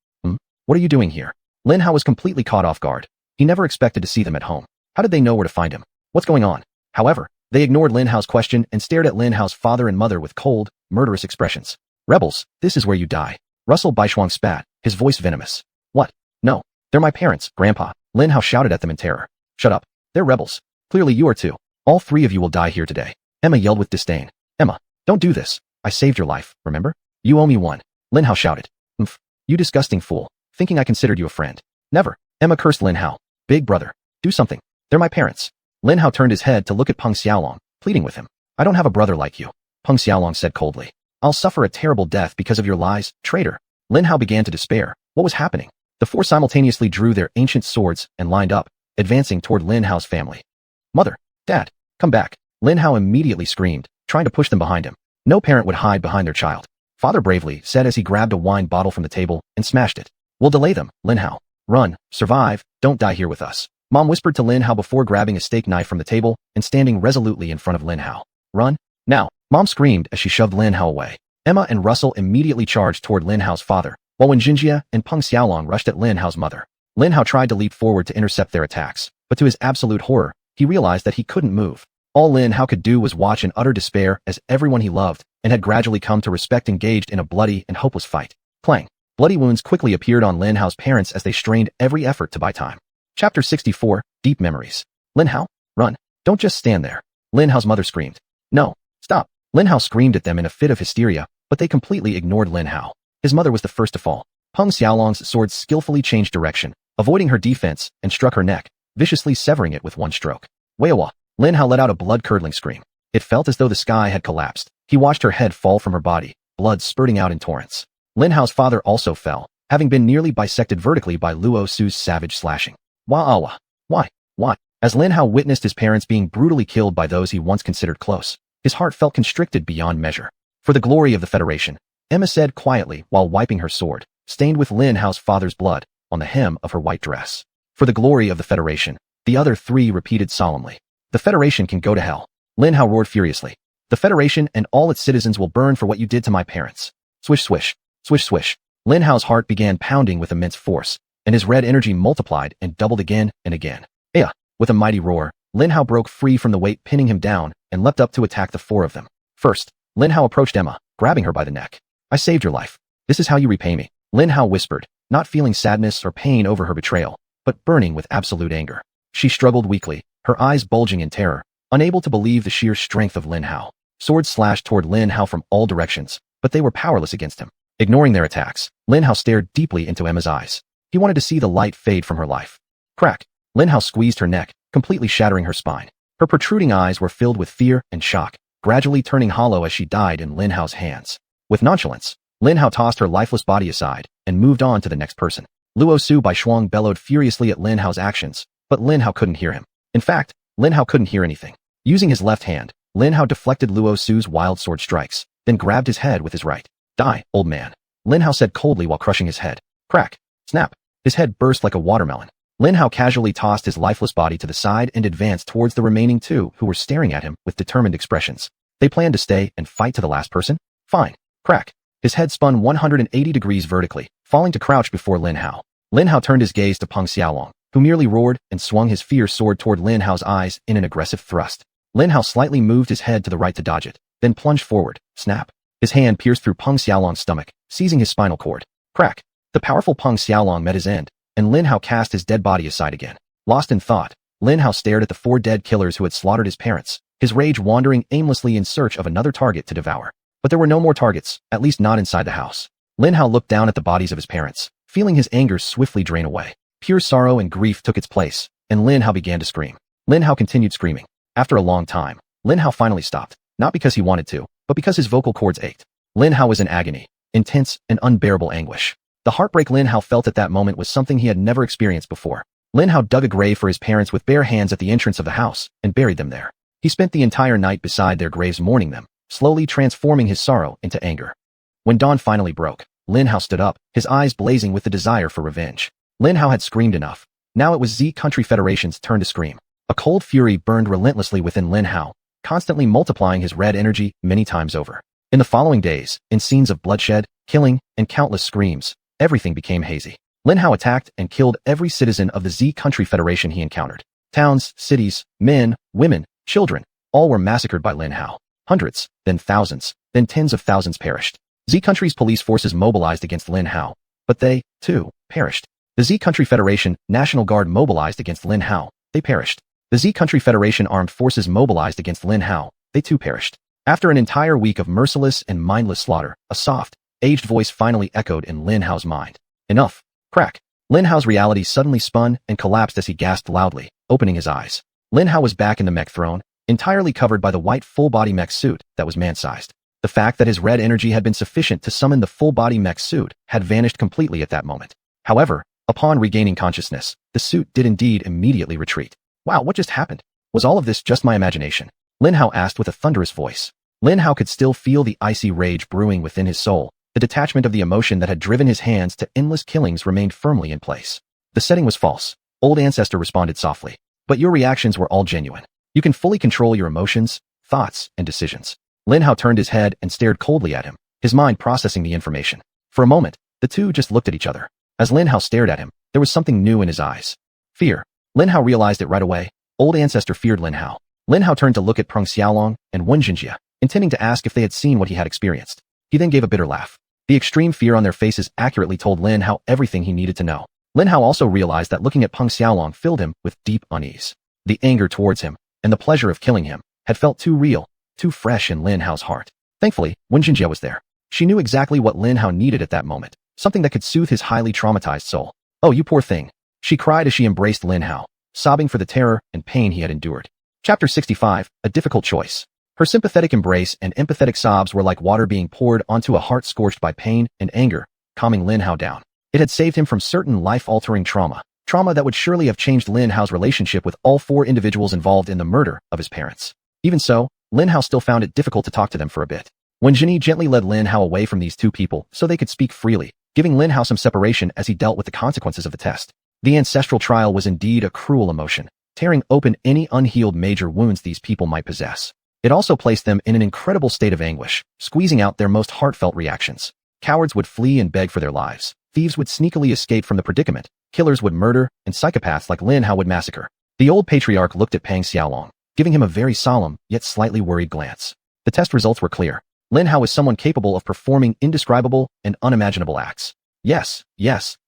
What are you doing here? Lin Hao was completely caught off guard. He never expected to see them at home. How did they know where to find him? What's going on? However, they ignored Lin Hao's question and stared at Lin Hao's father and mother with cold, murderous expressions. Rebels, this is where you die. Russell Baishuang spat, his voice venomous. What? No. They're my parents, Grandpa. Lin Hao shouted at them in terror. Shut up. They're rebels. Clearly you are too. All 3 of you will die here today. Emma yelled with disdain. Emma, don't do this. I saved your life, remember? You owe me one. Lin Hao shouted. You disgusting fool. Thinking I considered you a friend. Never. Emma cursed Lin Hao. Big brother. Do something. They're my parents. Lin Hao turned his head to look at Peng Xiaolong, pleading with him. I don't have a brother like you. Peng Xiaolong said coldly. I'll suffer a terrible death because of your lies, traitor. Lin Hao began to despair. What was happening? The 4 simultaneously drew their ancient swords and lined up, advancing toward Lin Hao's family. Mother, Dad, come back. Lin Hao immediately screamed, trying to push them behind him. No parent would hide behind their child. Father bravely said as he grabbed a wine bottle from the table and smashed it. We'll delay them, Lin Hao. Run, survive, don't die here with us. Mom whispered to Lin Hao before grabbing a steak knife from the table and standing resolutely in front of Lin Hao. Run, now. Mom screamed as she shoved Lin Hao away. Emma and Russell immediately charged toward Lin Hao's father, while Wen Jinjia and Peng Xiaolong rushed at Lin Hao's mother. Lin Hao tried to leap forward to intercept their attacks, but to his absolute horror, he realized that he couldn't move. All Lin Hao could do was watch in utter despair as everyone he loved and had gradually come to respect engaged in a bloody and hopeless fight. Clang. Bloody wounds quickly appeared on Lin Hao's parents as they strained every effort to buy time. Chapter 64, Deep Memories. Lin Hao, run. Don't just stand there. Lin Hao's mother screamed. No, stop. Lin Hao screamed at them in a fit of hysteria, but they completely ignored Lin Hao. His mother was the first to fall. Peng Xiaolong's sword skillfully changed direction, avoiding her defense, and struck her neck, viciously severing it with one stroke. Weiwa. Lin Hao let out a blood-curdling scream. It felt as though the sky had collapsed. He watched her head fall from her body, blood spurting out in torrents. Lin Hao's father also fell, having been nearly bisected vertically by Luo Su's savage slashing. Wah-ah-wah. Why? Why? As Lin Hao witnessed his parents being brutally killed by those he once considered close, his heart felt constricted beyond measure. For the glory of the Federation, Emma said quietly while wiping her sword, stained with Lin Hao's father's blood, on the hem of her white dress. For the glory of the Federation, the other 3 repeated solemnly. The Federation can go to hell. Lin Hao roared furiously. The Federation and all its citizens will burn for what you did to my parents. Swish swish. Swish swish. Lin Hao's heart began pounding with immense force, and his red energy multiplied and doubled again and again. Aya! With a mighty roar, Lin Hao broke free from the weight pinning him down and leapt up to attack the 4 of them. First, Lin Hao approached Emma, grabbing her by the neck. I saved your life. This is how you repay me. Lin Hao whispered, not feeling sadness or pain over her betrayal, but burning with absolute anger. She struggled weakly, her eyes bulging in terror, unable to believe the sheer strength of Lin Hao. Swords slashed toward Lin Hao from all directions, but they were powerless against him. Ignoring their attacks, Lin Hao stared deeply into Emma's eyes. He wanted to see the light fade from her life. Crack. Lin Hao squeezed her neck, completely shattering her spine. Her protruding eyes were filled with fear and shock, gradually turning hollow as she died in Lin Hao's hands. With nonchalance, Lin Hao tossed her lifeless body aside and moved on to the next person. Luo Su Baishuang bellowed furiously at Lin Hao's actions, but Lin Hao couldn't hear him. In fact, Lin Hao couldn't hear anything. Using his left hand, Lin Hao deflected Luo Su's wild sword strikes, then grabbed his head with his right. Die, old man. Lin Hao said coldly while crushing his head. Crack. Snap. His head burst like a watermelon. Lin Hao casually tossed his lifeless body to the side and advanced towards the remaining 2 who were staring at him with determined expressions. They planned to stay and fight to the last person? Fine. Crack. His head spun 180 degrees vertically, falling to crouch before Lin Hao. Lin Hao turned his gaze to Peng Xiaolong, who merely roared and swung his fierce sword toward Lin Hao's eyes in an aggressive thrust. Lin Hao slightly moved his head to the right to dodge it, then plunged forward. Snap. His hand pierced through Peng Xiaolong's stomach, seizing his spinal cord. Crack. The powerful Peng Xiaolong met his end, and Lin Hao cast his dead body aside again. Lost in thought, Lin Hao stared at the 4 dead killers who had slaughtered his parents, his rage wandering aimlessly in search of another target to devour. But there were no more targets, at least not inside the house. Lin Hao looked down at the bodies of his parents, feeling his anger swiftly drain away. Pure sorrow and grief took its place, and Lin Hao began to scream. Lin Hao continued screaming. After a long time, Lin Hao finally stopped, not because he wanted to, but because his vocal cords ached. Lin Hao was in agony, intense and unbearable anguish. The heartbreak Lin Hao felt at that moment was something he had never experienced before. Lin Hao dug a grave for his parents with bare hands at the entrance of the house and buried them there. He spent the entire night beside their graves mourning them, slowly transforming his sorrow into anger. When dawn finally broke, Lin Hao stood up, his eyes blazing with the desire for revenge. Lin Hao had screamed enough. Now it was Z Country Federation's turn to scream. A cold fury burned relentlessly within Lin Hao, constantly multiplying his red energy many times over. In the following days, in scenes of bloodshed, killing, and countless screams, everything became hazy. Lin Hao attacked and killed every citizen of the Z Country Federation he encountered. Towns, cities, men, women, children, all were massacred by Lin Hao. Hundreds, then thousands, then tens of thousands perished. Z Country's police forces mobilized against Lin Hao, but they, too, perished. The Z Country Federation National Guard mobilized against Lin Hao. They perished. The Z Country Federation Armed Forces mobilized against Lin Hao. They too perished. After an entire week of merciless and mindless slaughter, a soft, aged voice finally echoed in Lin Hao's mind. Enough. Crack. Lin Hao's reality suddenly spun and collapsed as he gasped loudly, opening his eyes. Lin Hao was back in the mech throne, entirely covered by the white full-body mech suit that was man-sized. The fact that his red energy had been sufficient to summon the full-body mech suit had vanished completely at that moment. However, upon regaining consciousness, the suit did indeed immediately retreat. Wow, what just happened? Was all of this just my imagination? Lin Hao asked with a thunderous voice. Lin Hao could still feel the icy rage brewing within his soul. The detachment of the emotion that had driven his hands to endless killings remained firmly in place. The setting was false. Old Ancestor responded softly. But your reactions were all genuine. You can fully control your emotions, thoughts, and decisions. Lin Hao turned his head and stared coldly at him, his mind processing the information. For a moment, the two just looked at each other. As Lin Hao stared at him, there was something new in his eyes. Fear. Lin Hao realized it right away. Old Ancestor feared Lin Hao. Lin Hao turned to look at Peng Xiaolong and Wen Jinjie, intending to ask if they had seen what he had experienced. He then gave a bitter laugh. The extreme fear on their faces accurately told Lin Hao everything he needed to know. Lin Hao also realized that looking at Peng Xiaolong filled him with deep unease. The anger towards him, and the pleasure of killing him, had felt too real, too fresh in Lin Hao's heart. Thankfully, Wen Jinjie was there. She knew exactly what Lin Hao needed at that moment, something that could soothe his highly traumatized soul. Oh, you poor thing. She cried as she embraced Lin Hao, sobbing for the terror and pain he had endured. Chapter 65, A Difficult Choice. Her sympathetic embrace and empathetic sobs were like water being poured onto a heart scorched by pain and anger, calming Lin Hao down. It had saved him from certain life-altering trauma that would surely have changed Lin Hao's relationship with all four individuals involved in the murder of his parents. Even so, Lin Hao still found it difficult to talk to them for a bit. Wen Jinjie gently led Lin Hao away from these two people so they could speak freely, giving Lin Hao some separation as he dealt with the consequences of the test. The ancestral trial was indeed a cruel emotion, tearing open any unhealed major wounds these people might possess. It also placed them in an incredible state of anguish, squeezing out their most heartfelt reactions. Cowards would flee and beg for their lives. Thieves would sneakily escape from the predicament. Killers would murder, and psychopaths like Lin Hao would massacre. The old patriarch looked at Peng Xiaolong, giving him a very solemn, yet slightly worried glance. The test results were clear. Lin Hao was someone capable of performing indescribable and unimaginable acts. Yes,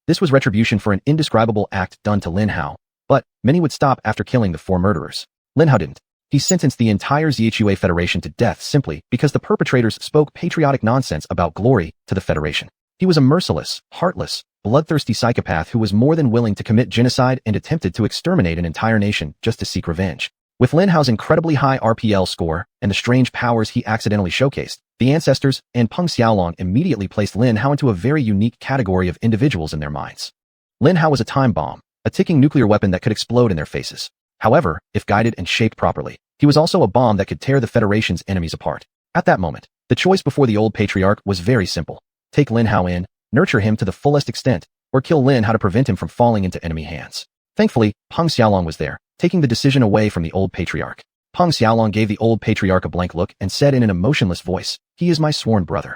this was retribution for an indescribable act done to Lin Hao, but many would stop after killing the four murderers. Lin Hao didn't. He sentenced the entire Xuanyuan Federation to death simply because the perpetrators spoke patriotic nonsense about glory to the Federation. He was a merciless, heartless, bloodthirsty psychopath who was more than willing to commit genocide and attempted to exterminate an entire nation just to seek revenge. With Lin Hao's incredibly high RPL score and the strange powers he accidentally showcased, the ancestors and Peng Xiaolong immediately placed Lin Hao into a very unique category of individuals in their minds. Lin Hao was a time bomb, a ticking nuclear weapon that could explode in their faces. However, if guided and shaped properly, he was also a bomb that could tear the Federation's enemies apart. At that moment, the choice before the old patriarch was very simple. Take Lin Hao in, nurture him to the fullest extent, or kill Lin Hao to prevent him from falling into enemy hands. Thankfully, Peng Xiaolong was there, taking the decision away from the old patriarch. Peng Xiaolong gave the old patriarch a blank look and said in an emotionless voice, "He is my sworn brother."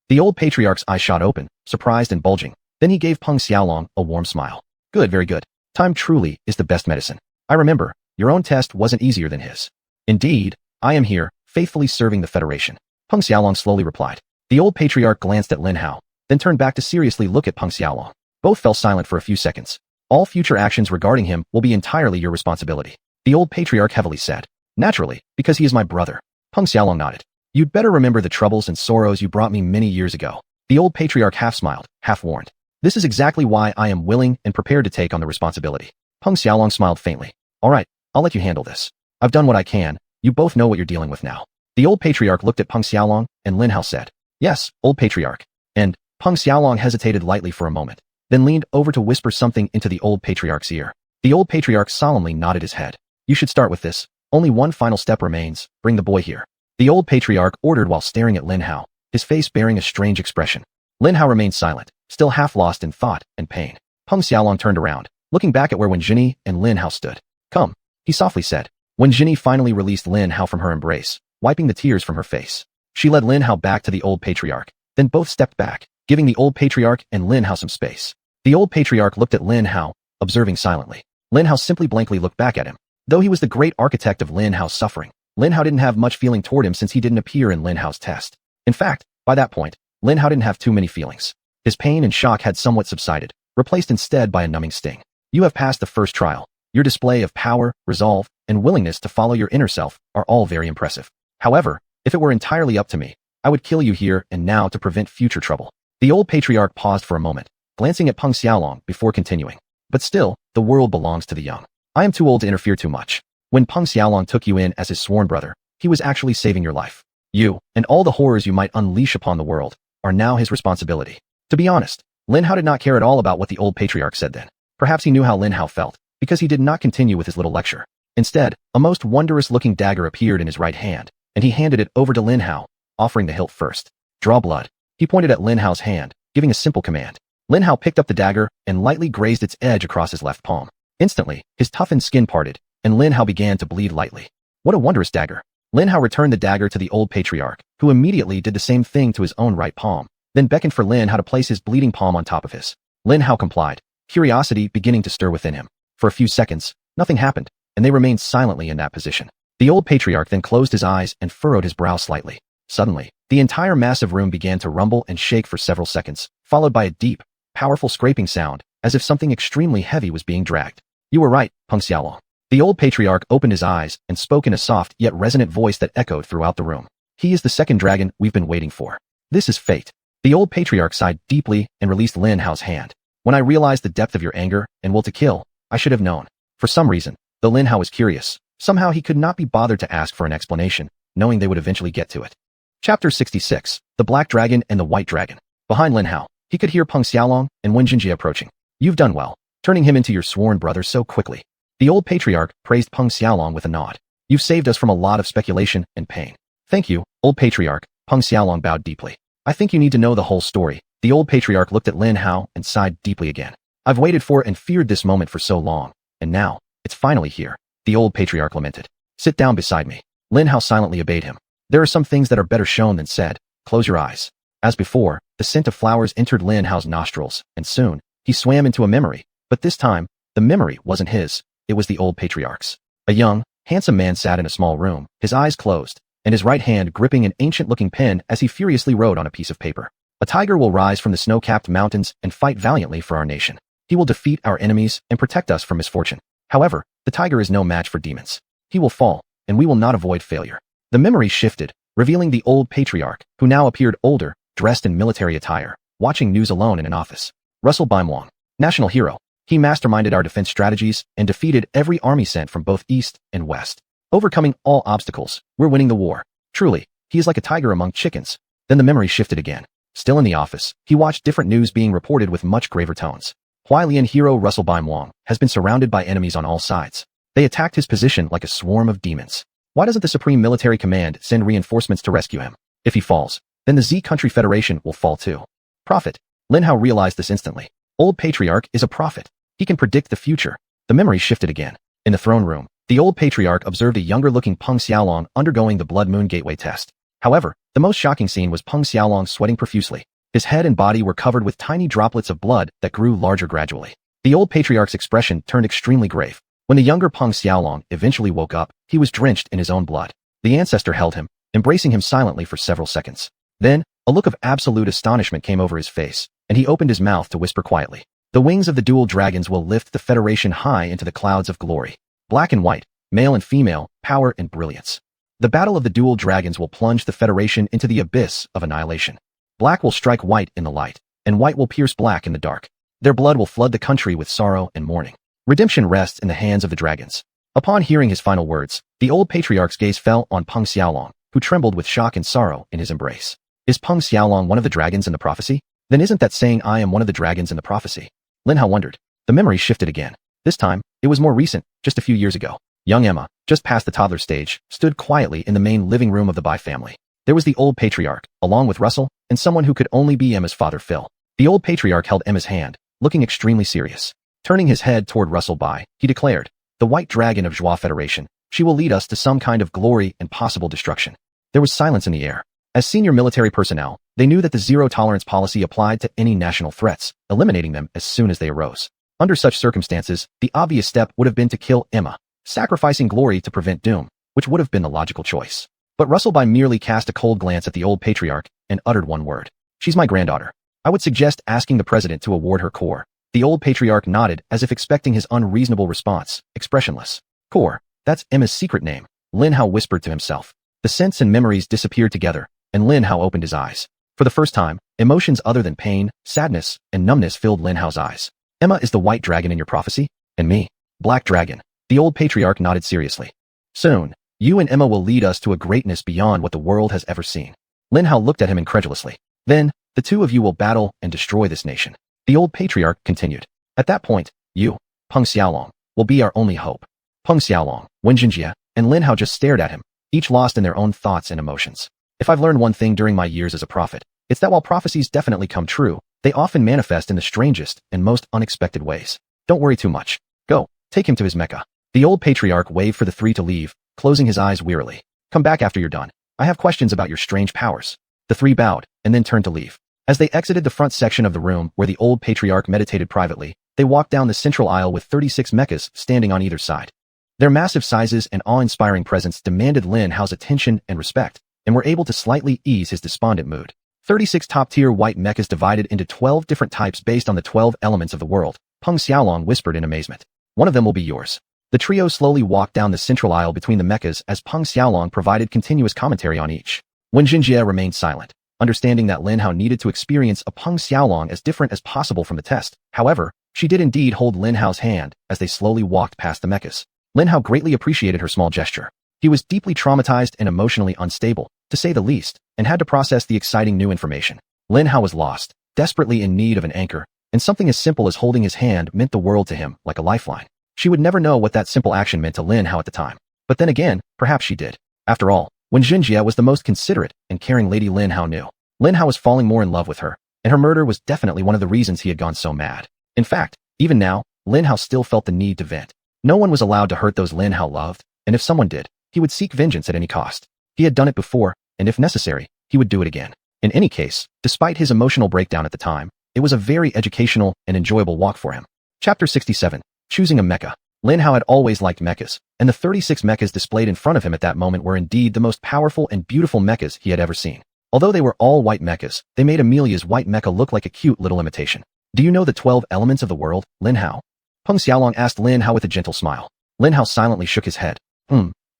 The old patriarch's eyes shot open, surprised and bulging. Then he gave Peng Xiaolong a warm smile. Good, very good. Time truly is the best medicine. I remember, your own test wasn't easier than his. Indeed, I am here, faithfully serving the Federation. Peng Xiaolong slowly replied. The old patriarch glanced at Lin Hao, then turned back to seriously look at Peng Xiaolong. Both fell silent for a few seconds. All future actions regarding him will be entirely your responsibility, the old patriarch heavily said. Naturally, because he is my brother. Peng Xiaolong nodded. You'd better remember the troubles and sorrows you brought me many years ago. The old patriarch half smiled, half warned. This is exactly why I am willing and prepared to take on the responsibility. Peng Xiaolong smiled faintly. All right, I'll let you handle this. I've done what I can. You both know what you're dealing with now. The old patriarch looked at Peng Xiaolong, and Lin Hao said, "Yes, old patriarch." And Peng Xiaolong hesitated lightly for a moment, then leaned over to whisper something into the old patriarch's ear. The old patriarch solemnly nodded his head. "You should start with this. Only one final step remains. Bring the boy here." The old patriarch ordered while staring at Lin Hao, his face bearing a strange expression. Lin Hao remained silent, still half lost in thought and pain. Peng Xiaolong turned around, looking back at where Wen Jinyi and Lin Hao stood. "Come," he softly said. Wen Jinyi finally released Lin Hao from her embrace, wiping the tears from her face. She led Lin Hao back to the old patriarch, then both stepped back, giving the old patriarch and Lin Hao some space. The old patriarch looked at Lin Hao, observing silently. Lin Hao simply blankly looked back at him. Though he was the great architect of Lin Hao's suffering, Lin Hao didn't have much feeling toward him since he didn't appear in Lin Hao's test. In fact, by that point, Lin Hao didn't have too many feelings. His pain and shock had somewhat subsided, replaced instead by a numbing sting. You have passed the first trial. Your display of power, resolve, and willingness to follow your inner self are all very impressive. However, if it were entirely up to me, I would kill you here and now to prevent future trouble. The old patriarch paused for a moment, glancing at Peng Xiaolong before continuing. But still, the world belongs to the young. I am too old to interfere too much. When Peng Xiaolong took you in as his sworn brother, he was actually saving your life. You, and all the horrors you might unleash upon the world, are now his responsibility. To be honest, Lin Hao did not care at all about what the old patriarch said then. Perhaps he knew how Lin Hao felt, because he did not continue with his little lecture. Instead, a most wondrous-looking dagger appeared in his right hand, and he handed it over to Lin Hao, offering the hilt first. "Draw blood." He pointed at Lin Hao's hand, giving a simple command. Lin Hao picked up the dagger and lightly grazed its edge across his left palm. Instantly, his toughened skin parted, and Lin Hao began to bleed lightly. What a wondrous dagger. Lin Hao returned the dagger to the old patriarch, who immediately did the same thing to his own right palm, then beckoned for Lin Hao to place his bleeding palm on top of his. Lin Hao complied, curiosity beginning to stir within him. For a few seconds, nothing happened, and they remained silently in that position. The old patriarch then closed his eyes and furrowed his brow slightly. Suddenly, the entire massive room began to rumble and shake for several seconds, followed by a deep, powerful scraping sound, as if something extremely heavy was being dragged. "You were right, Peng Xiaolong." The old patriarch opened his eyes and spoke in a soft yet resonant voice that echoed throughout the room. "He is the second dragon we've been waiting for. This is fate." The old patriarch sighed deeply and released Lin Hao's hand. "When I realized the depth of your anger and will to kill, I should have known." For some reason, though Lin Hao was curious, somehow he could not be bothered to ask for an explanation, knowing they would eventually get to it. Chapter 66, The Black Dragon and the White Dragon. Behind Lin Hao, he could hear Peng Xiaolong and Wen Jinji approaching. "You've done well, turning him into your sworn brother so quickly." The old patriarch praised Peng Xiaolong with a nod. "You've saved us from a lot of speculation and pain." "Thank you, old patriarch." Peng Xiaolong bowed deeply. "I think you need to know the whole story." The old patriarch looked at Lin Hao and sighed deeply again. "I've waited for and feared this moment for so long, and now, it's finally here." The old patriarch lamented. "Sit down beside me." Lin Hao silently obeyed him. "There are some things that are better shown than said. Close your eyes." As before, the scent of flowers entered Lin Hao's nostrils, and soon, he swam into a memory. But this time, the memory wasn't his, it was the old patriarch's. A young, handsome man sat in a small room, his eyes closed, and his right hand gripping an ancient-looking pen as he furiously wrote on a piece of paper. "A tiger will rise from the snow-capped mountains and fight valiantly for our nation. He will defeat our enemies and protect us from misfortune. However, the tiger is no match for demons. He will fall, and we will not avoid failure." The memory shifted, revealing the old patriarch, who now appeared older, dressed in military attire, watching news alone in an office. "Russell Baimwang, national hero. He masterminded our defense strategies and defeated every army sent from both east and west. Overcoming all obstacles, we're winning the war. Truly, he is like a tiger among chickens." Then the memory shifted again. Still in the office, he watched different news being reported with much graver tones. Hualian hero Russell Baimwang has been surrounded by enemies on all sides. They attacked his position like a swarm of demons. Why doesn't the Supreme Military Command send reinforcements to rescue him? If he falls, then the Z Country Federation will fall too. Prophet. Lin Hao realized this instantly. Old Patriarch is a prophet. He can predict the future. The memory shifted again. In the throne room, the old patriarch observed a younger-looking Peng Xiaolong undergoing the Blood Moon Gateway test. However, the most shocking scene was Peng Xiaolong sweating profusely. His head and body were covered with tiny droplets of blood that grew larger gradually. The old patriarch's expression turned extremely grave. When the younger Peng Xiaolong eventually woke up, he was drenched in his own blood. The ancestor held him, embracing him silently for several seconds. Then, a look of absolute astonishment came over his face, and he opened his mouth to whisper quietly. "The wings of the dual dragons will lift the Federation high into the clouds of glory. Black and white, male and female, power and brilliance. The battle of the dual dragons will plunge the Federation into the abyss of annihilation. Black will strike white in the light, and white will pierce black in the dark. Their blood will flood the country with sorrow and mourning. Redemption rests in the hands of the dragons." Upon hearing his final words, the old patriarch's gaze fell on Peng Xiaolong, who who trembled with shock and sorrow in his embrace. Is Peng Xiaolong one of the dragons in the prophecy? Then isn't that saying I am one of the dragons in the prophecy? Lin Hao wondered. The memory shifted again. This time, it was more recent, just a few years ago. Young Emma, just past the toddler stage, stood quietly in the main living room of the Bai family. There was the old patriarch, along with Russell, and someone who could only be Emma's father, Phil. The old patriarch held Emma's hand, looking extremely serious. Turning his head toward Russell Bai, he declared, "The White Dragon of Zhua Federation. She will lead us to some kind of glory and possible destruction." There was silence in the air. As senior military personnel, they knew that the zero-tolerance policy applied to any national threats, eliminating them as soon as they arose. Under such circumstances, the obvious step would have been to kill Emma, sacrificing glory to prevent doom, which would have been the logical choice. But Russell Bai merely cast a cold glance at the old patriarch and uttered one word. "She's my granddaughter. I would suggest asking the president to award her core." The old patriarch nodded as if expecting his unreasonable response, expressionless. "Core, that's Emma's secret name," Lin Hao whispered to himself. The scents and memories disappeared together, and Lin Hao opened his eyes. For the first time, emotions other than pain, sadness, and numbness filled Lin Hao's eyes. "Emma is the white dragon in your prophecy? And me? Black dragon." The old patriarch nodded seriously. "Soon, you and Emma will lead us to a greatness beyond what the world has ever seen." Lin Hao looked at him incredulously. "Then, the two of you will battle and destroy this nation." The old patriarch continued. "At that point, you, Peng Xiaolong, will be our only hope." Peng Xiaolong, Wen Jinjie, and Lin Hao just stared at him, each lost in their own thoughts and emotions. If I've learned one thing during my years as a prophet, it's that while prophecies definitely come true, they often manifest in the strangest and most unexpected ways. Don't worry too much. Go, take him to his Mecha. The old patriarch waved for the three to leave, closing his eyes wearily. "Come back after you're done. I have questions about your strange powers." The three bowed, and then turned to leave. As they exited the front section of the room where the old patriarch meditated privately, they walked down the central aisle with 36 mechas standing on either side. Their massive sizes and awe-inspiring presence demanded Lin Hao's attention and respect, and were able to slightly ease his despondent mood. 36 top-tier white mechas divided into 12 different types based on the 12 elements of the world, Peng Xiaolong whispered in amazement. "One of them will be yours." The trio slowly walked down the central aisle between the mechas as Peng Xiaolong provided continuous commentary on each. Wen Jinjie remained silent, understanding that Lin Hao needed to experience a Peng Xiaolong as different as possible from the test. However, she did indeed hold Lin Hao's hand as they slowly walked past the mechas. Lin Hao greatly appreciated her small gesture. He was deeply traumatized and emotionally unstable, to say the least, and had to process the exciting new information. Lin Hao was lost, desperately in need of an anchor, and something as simple as holding his hand meant the world to him, like a lifeline. She would never know what that simple action meant to Lin Hao at the time. But then again, perhaps she did. After all, Wen Jinjie was the most considerate and caring lady Lin Hao knew. Lin Hao was falling more in love with her, and her murder was definitely one of the reasons he had gone so mad. In fact, even now, Lin Hao still felt the need to vent. No one was allowed to hurt those Lin Hao loved, and if someone did, he would seek vengeance at any cost. He had done it before, and if necessary, he would do it again. In any case, despite his emotional breakdown at the time, it was a very educational and enjoyable walk for him. Chapter 67. Choosing a Mecha. Lin Hao had always liked mechas, and the 36 mechas displayed in front of him at that moment were indeed the most powerful and beautiful mechas he had ever seen. Although they were all white mechas, they made Amelia's white mecha look like a cute little imitation. "Do you know the 12 elements of the world, Lin Hao?" Peng Xiaolong asked Lin Hao with a gentle smile. Lin Hao silently shook his head.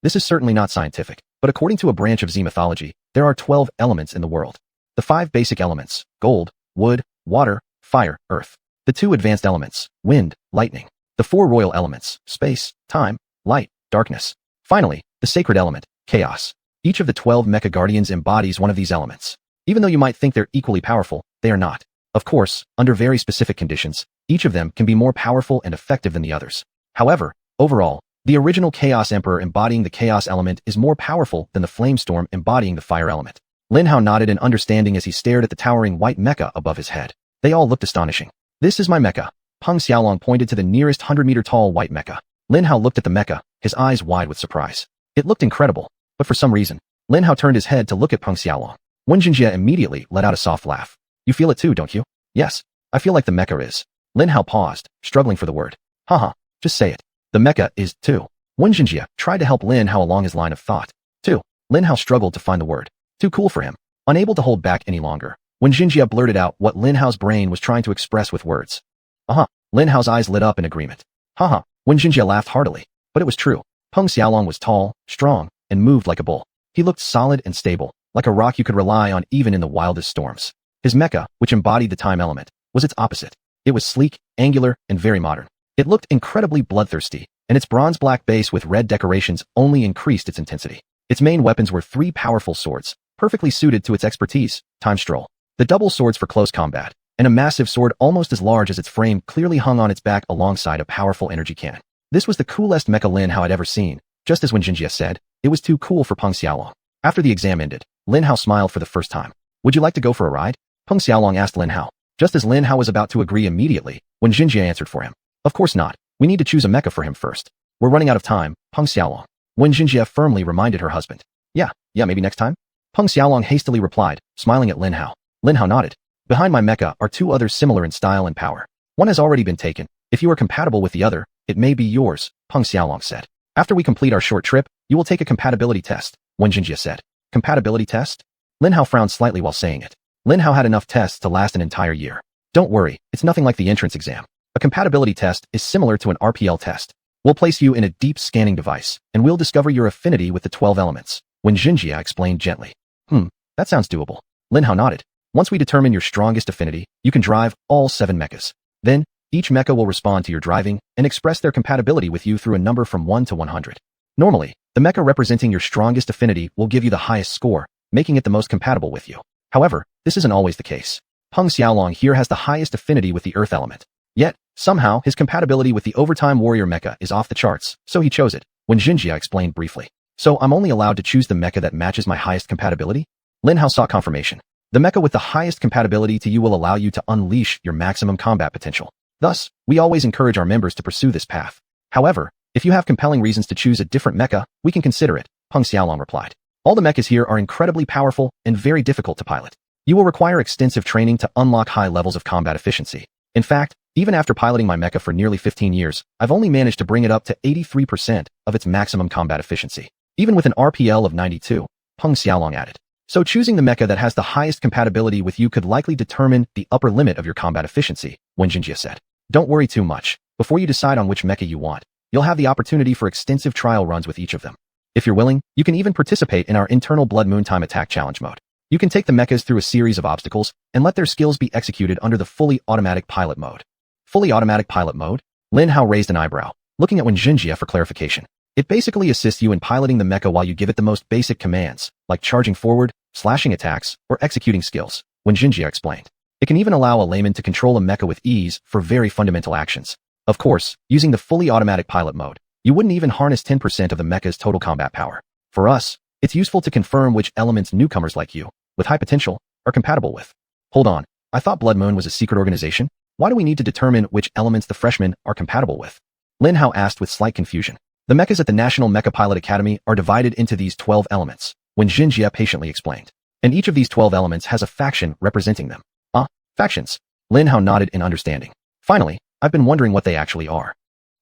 This is certainly not scientific, but according to a branch of Z mythology, there are 12 elements in the world. The 5 basic elements, gold, wood, water, fire, earth. The 2 advanced elements, wind, lightning. The 4 royal elements, space, time, light, darkness. Finally, the sacred element, chaos. Each of the 12 mecha guardians embodies one of these elements. Even though you might think they're equally powerful, they are not. Of course, under very specific conditions, each of them can be more powerful and effective than the others. However, overall, the original Chaos Emperor embodying the Chaos element is more powerful than the Flamestorm embodying the Fire element. Lin Hao nodded in understanding as he stared at the towering white mecha above his head. They all looked astonishing. "This is my mecha." Peng Xiaolong pointed to the nearest 100-meter-tall white mecha. Lin Hao looked at the mecha, his eyes wide with surprise. It looked incredible, but for some reason, Lin Hao turned his head to look at Peng Xiaolong. Wen Jinjie immediately let out a soft laugh. "You feel it too, don't you?" "Yes, I feel like the mecha is." Lin Hao paused, struggling for the word. "Haha, just say it. The mecha is too." Wen Jinjie tried to help Lin Hao along his line of thought. "Too." Lin Hao struggled to find the word. Too cool for him. Unable to hold back any longer, Wen Jinjie blurted out what Lin Hao's brain was trying to express with words. Lin Hao's eyes lit up in agreement. Haha, Wen Jinjie laughed heartily. But it was true. Peng Xiaolong was tall, strong, and moved like a bull. He looked solid and stable, like a rock you could rely on even in the wildest storms. His mecha, which embodied the time element, was its opposite. It was sleek, angular, and very modern. It looked incredibly bloodthirsty, and its bronze-black base with red decorations only increased its intensity. Its main weapons were three powerful swords, perfectly suited to its expertise, time stroll. The double swords for close combat, and a massive sword almost as large as its frame clearly hung on its back alongside a powerful energy cannon. This was the coolest mecha Lin Hao had ever seen. Just as when Jinjie said, it was too cool for Peng Xiaolong. After the exam ended, Lin Hao smiled for the first time. Would you like to go for a ride? Peng Xiaolong asked Lin Hao. Just as Lin Hao was about to agree immediately, when Jinjie answered for him. Of course not. We need to choose a mecha for him first. We're running out of time, Peng Xiaolong. When Jinjie firmly reminded her husband. Yeah, maybe next time? Peng Xiaolong hastily replied, smiling at Lin Hao. Lin Hao nodded. Behind my mecha are two others similar in style and power. One has already been taken. If you are compatible with the other, it may be yours, Peng Xiaolong said. After we complete our short trip, you will take a compatibility test, Wen Jinjie said. Compatibility test? Lin Hao frowned slightly while saying it. Lin Hao had enough tests to last an entire year. Don't worry, it's nothing like the entrance exam. A compatibility test is similar to an RPL test. We'll place you in a deep scanning device, and we'll discover your affinity with the 12 elements, Wen Jinjie explained gently. That sounds doable. Lin Hao nodded. Once we determine your strongest affinity, you can drive all 7 mechas. Then, each mecha will respond to your driving and express their compatibility with you through a number from 1 to 100. Normally, the mecha representing your strongest affinity will give you the highest score, making it the most compatible with you. However, this isn't always the case. Peng Xiaolong here has the highest affinity with the earth element. Yet, somehow, his compatibility with the overtime warrior mecha is off the charts, so he chose it, when Jinjie explained briefly. So I'm only allowed to choose the mecha that matches my highest compatibility? Lin Hao sought confirmation. The mecha with the highest compatibility to you will allow you to unleash your maximum combat potential. Thus, we always encourage our members to pursue this path. However, if you have compelling reasons to choose a different mecha, we can consider it, Peng Xiaolong replied. All the mechas here are incredibly powerful and very difficult to pilot. You will require extensive training to unlock high levels of combat efficiency. In fact, even after piloting my mecha for nearly 15 years, I've only managed to bring it up to 83% of its maximum combat efficiency. Even with an RPL of 92, Peng Xiaolong added. So choosing the mecha that has the highest compatibility with you could likely determine the upper limit of your combat efficiency, Wen Jinjie said. Don't worry too much. Before you decide on which mecha you want, you'll have the opportunity for extensive trial runs with each of them. If you're willing, you can even participate in our internal Blood Moon Time Attack Challenge mode. You can take the mechas through a series of obstacles and let their skills be executed under the fully automatic pilot mode. Fully automatic pilot mode? Lin Hao raised an eyebrow, looking at Wen Jinjie for clarification. It basically assists you in piloting the mecha while you give it the most basic commands, like charging forward, slashing attacks, or executing skills, Wen Jinjie explained. It can even allow a layman to control a mecha with ease for very fundamental actions. Of course, using the fully automatic pilot mode, you wouldn't even harness 10% of the mecha's total combat power. For us, it's useful to confirm which elements newcomers like you, with high potential, are compatible with. Hold on, I thought Blood Moon was a secret organization? Why do we need to determine which elements the freshmen are compatible with? Lin Hao asked with slight confusion. The mechas at the National Mecha Pilot Academy are divided into these 12 elements, Wen Jinjie patiently explained. And each of these 12 elements has a faction representing them. Factions. Lin Hao nodded in understanding. Finally, I've been wondering what they actually are.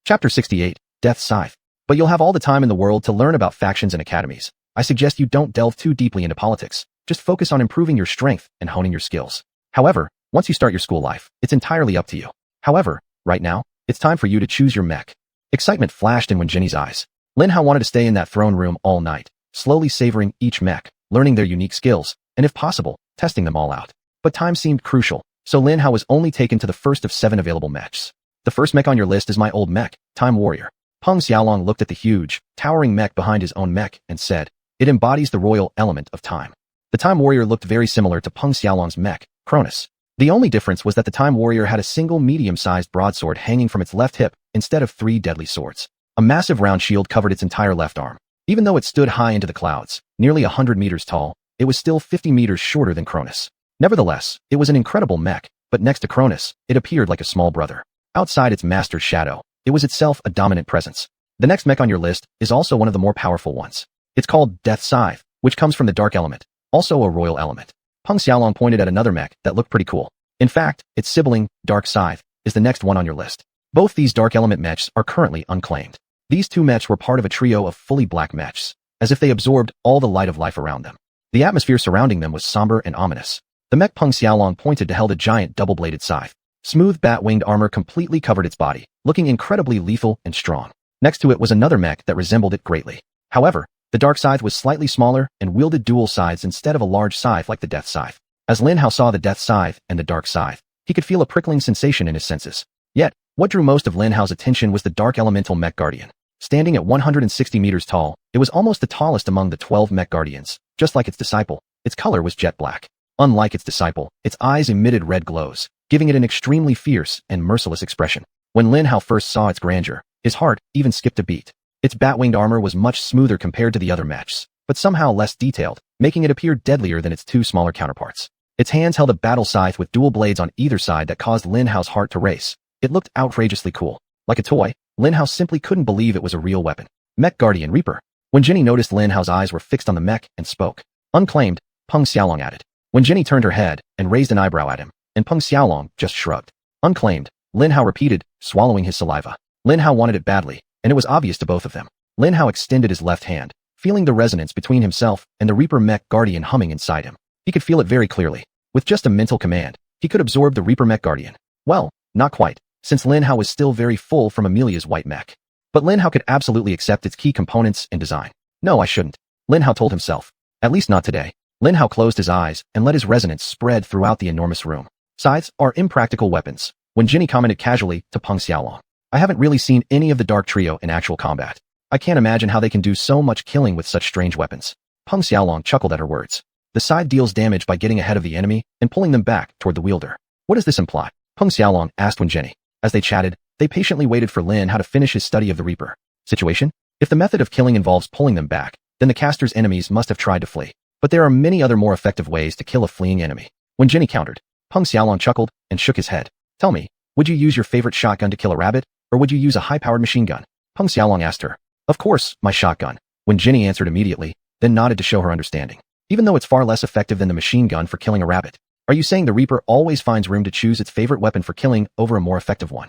Chapter 68, Death Scythe. But you'll have all the time in the world to learn about factions and academies. I suggest you don't delve too deeply into politics. Just focus on improving your strength and honing your skills. However, once you start your school life, it's entirely up to you. However, right now, it's time for you to choose your mech. Excitement flashed in Wen Jinnie's eyes. Lin Hao wanted to stay in that throne room all night, slowly savoring each mech, learning their unique skills, and if possible, testing them all out. But time seemed crucial, so Lin Hao was only taken to the first of 7 available mechs. The first mech on your list is my old mech, Time Warrior. Peng Xiaolong looked at the huge, towering mech behind his own mech and said, it embodies the royal element of time. The Time Warrior looked very similar to Peng Xiaolong's mech, Cronus. The only difference was that the Time Warrior had a single medium-sized broadsword hanging from its left hip instead of 3 deadly swords. A massive round shield covered its entire left arm. Even though it stood high into the clouds, nearly 100 meters tall, it was still 50 meters shorter than Cronus. Nevertheless, it was an incredible mech, but next to Cronus, it appeared like a small brother. Outside its master's shadow, it was itself a dominant presence. The next mech on your list is also one of the more powerful ones. It's called Death Scythe, which comes from the dark element, also a royal element. Peng Xiaolong pointed at another mech that looked pretty cool. In fact, its sibling, Dark Scythe, is the next one on your list. Both these dark element mechs are currently unclaimed. These 2 mechs were part of a trio of fully black mechs, as if they absorbed all the light of life around them. The atmosphere surrounding them was somber and ominous. The mech Peng Xiaolong pointed to held a giant double-bladed scythe. Smooth bat-winged armor completely covered its body, looking incredibly lethal and strong. Next to it was another mech that resembled it greatly. However, the Dark Scythe was slightly smaller and wielded dual scythes instead of a large scythe like the Death Scythe. As Lin Hao saw the Death Scythe and the Dark Scythe, he could feel a prickling sensation in his senses. Yet, what drew most of Lin Hao's attention was the Dark Elemental Mech Guardian. Standing at 160 meters tall, it was almost the tallest among the 12 mech guardians. Just like its disciple, its color was jet black. Unlike its disciple, its eyes emitted red glows, giving it an extremely fierce and merciless expression. When Lin Hao first saw its grandeur, his heart even skipped a beat. Its bat-winged armor was much smoother compared to the other mechs, but somehow less detailed, making it appear deadlier than its two smaller counterparts. Its hands held a battle scythe with dual blades on either side that caused Lin Hao's heart to race. It looked outrageously cool. Like a toy, Lin Hao simply couldn't believe it was a real weapon. Mech Guardian Reaper. When Jenny noticed Lin Hao's eyes were fixed on the mech and spoke. Unclaimed, Peng Xiaolong added. When Jenny turned her head and raised an eyebrow at him, and Peng Xiaolong just shrugged. Unclaimed, Lin Hao repeated, swallowing his saliva. Lin Hao wanted it badly, and it was obvious to both of them. Lin Hao extended his left hand, feeling the resonance between himself and the Reaper Mech Guardian humming inside him. He could feel it very clearly. With just a mental command, he could absorb the Reaper Mech Guardian. Well, not quite, since Lin Hao was still very full from Amelia's white mech. But Lin Hao could absolutely accept its key components and design. No, I shouldn't, Lin Hao told himself. At least not today. Lin Hao closed his eyes and let his resonance spread throughout the enormous room. Scythes are impractical weapons. When Jenny commented casually to Peng Xiaolong, I haven't really seen any of the Dark Trio in actual combat. I can't imagine how they can do so much killing with such strange weapons. Peng Xiaolong chuckled at her words. The scythe deals damage by getting ahead of the enemy and pulling them back toward the wielder. What does this imply? Peng Xiaolong asked when Jenny. As they chatted, they patiently waited for Lin Hao to finish his study of the Reaper. Situation? If the method of killing involves pulling them back, then the caster's enemies must have tried to flee. But there are many other more effective ways to kill a fleeing enemy. When Jenny countered, Peng Xiaolong chuckled and shook his head. Tell me, would you use your favorite shotgun to kill a rabbit, or would you use a high-powered machine gun? Peng Xiaolong asked her. Of course, my shotgun. When Jenny answered immediately, then nodded to show her understanding. Even though it's far less effective than the machine gun for killing a rabbit. Are you saying the Reaper always finds room to choose its favorite weapon for killing over a more effective one?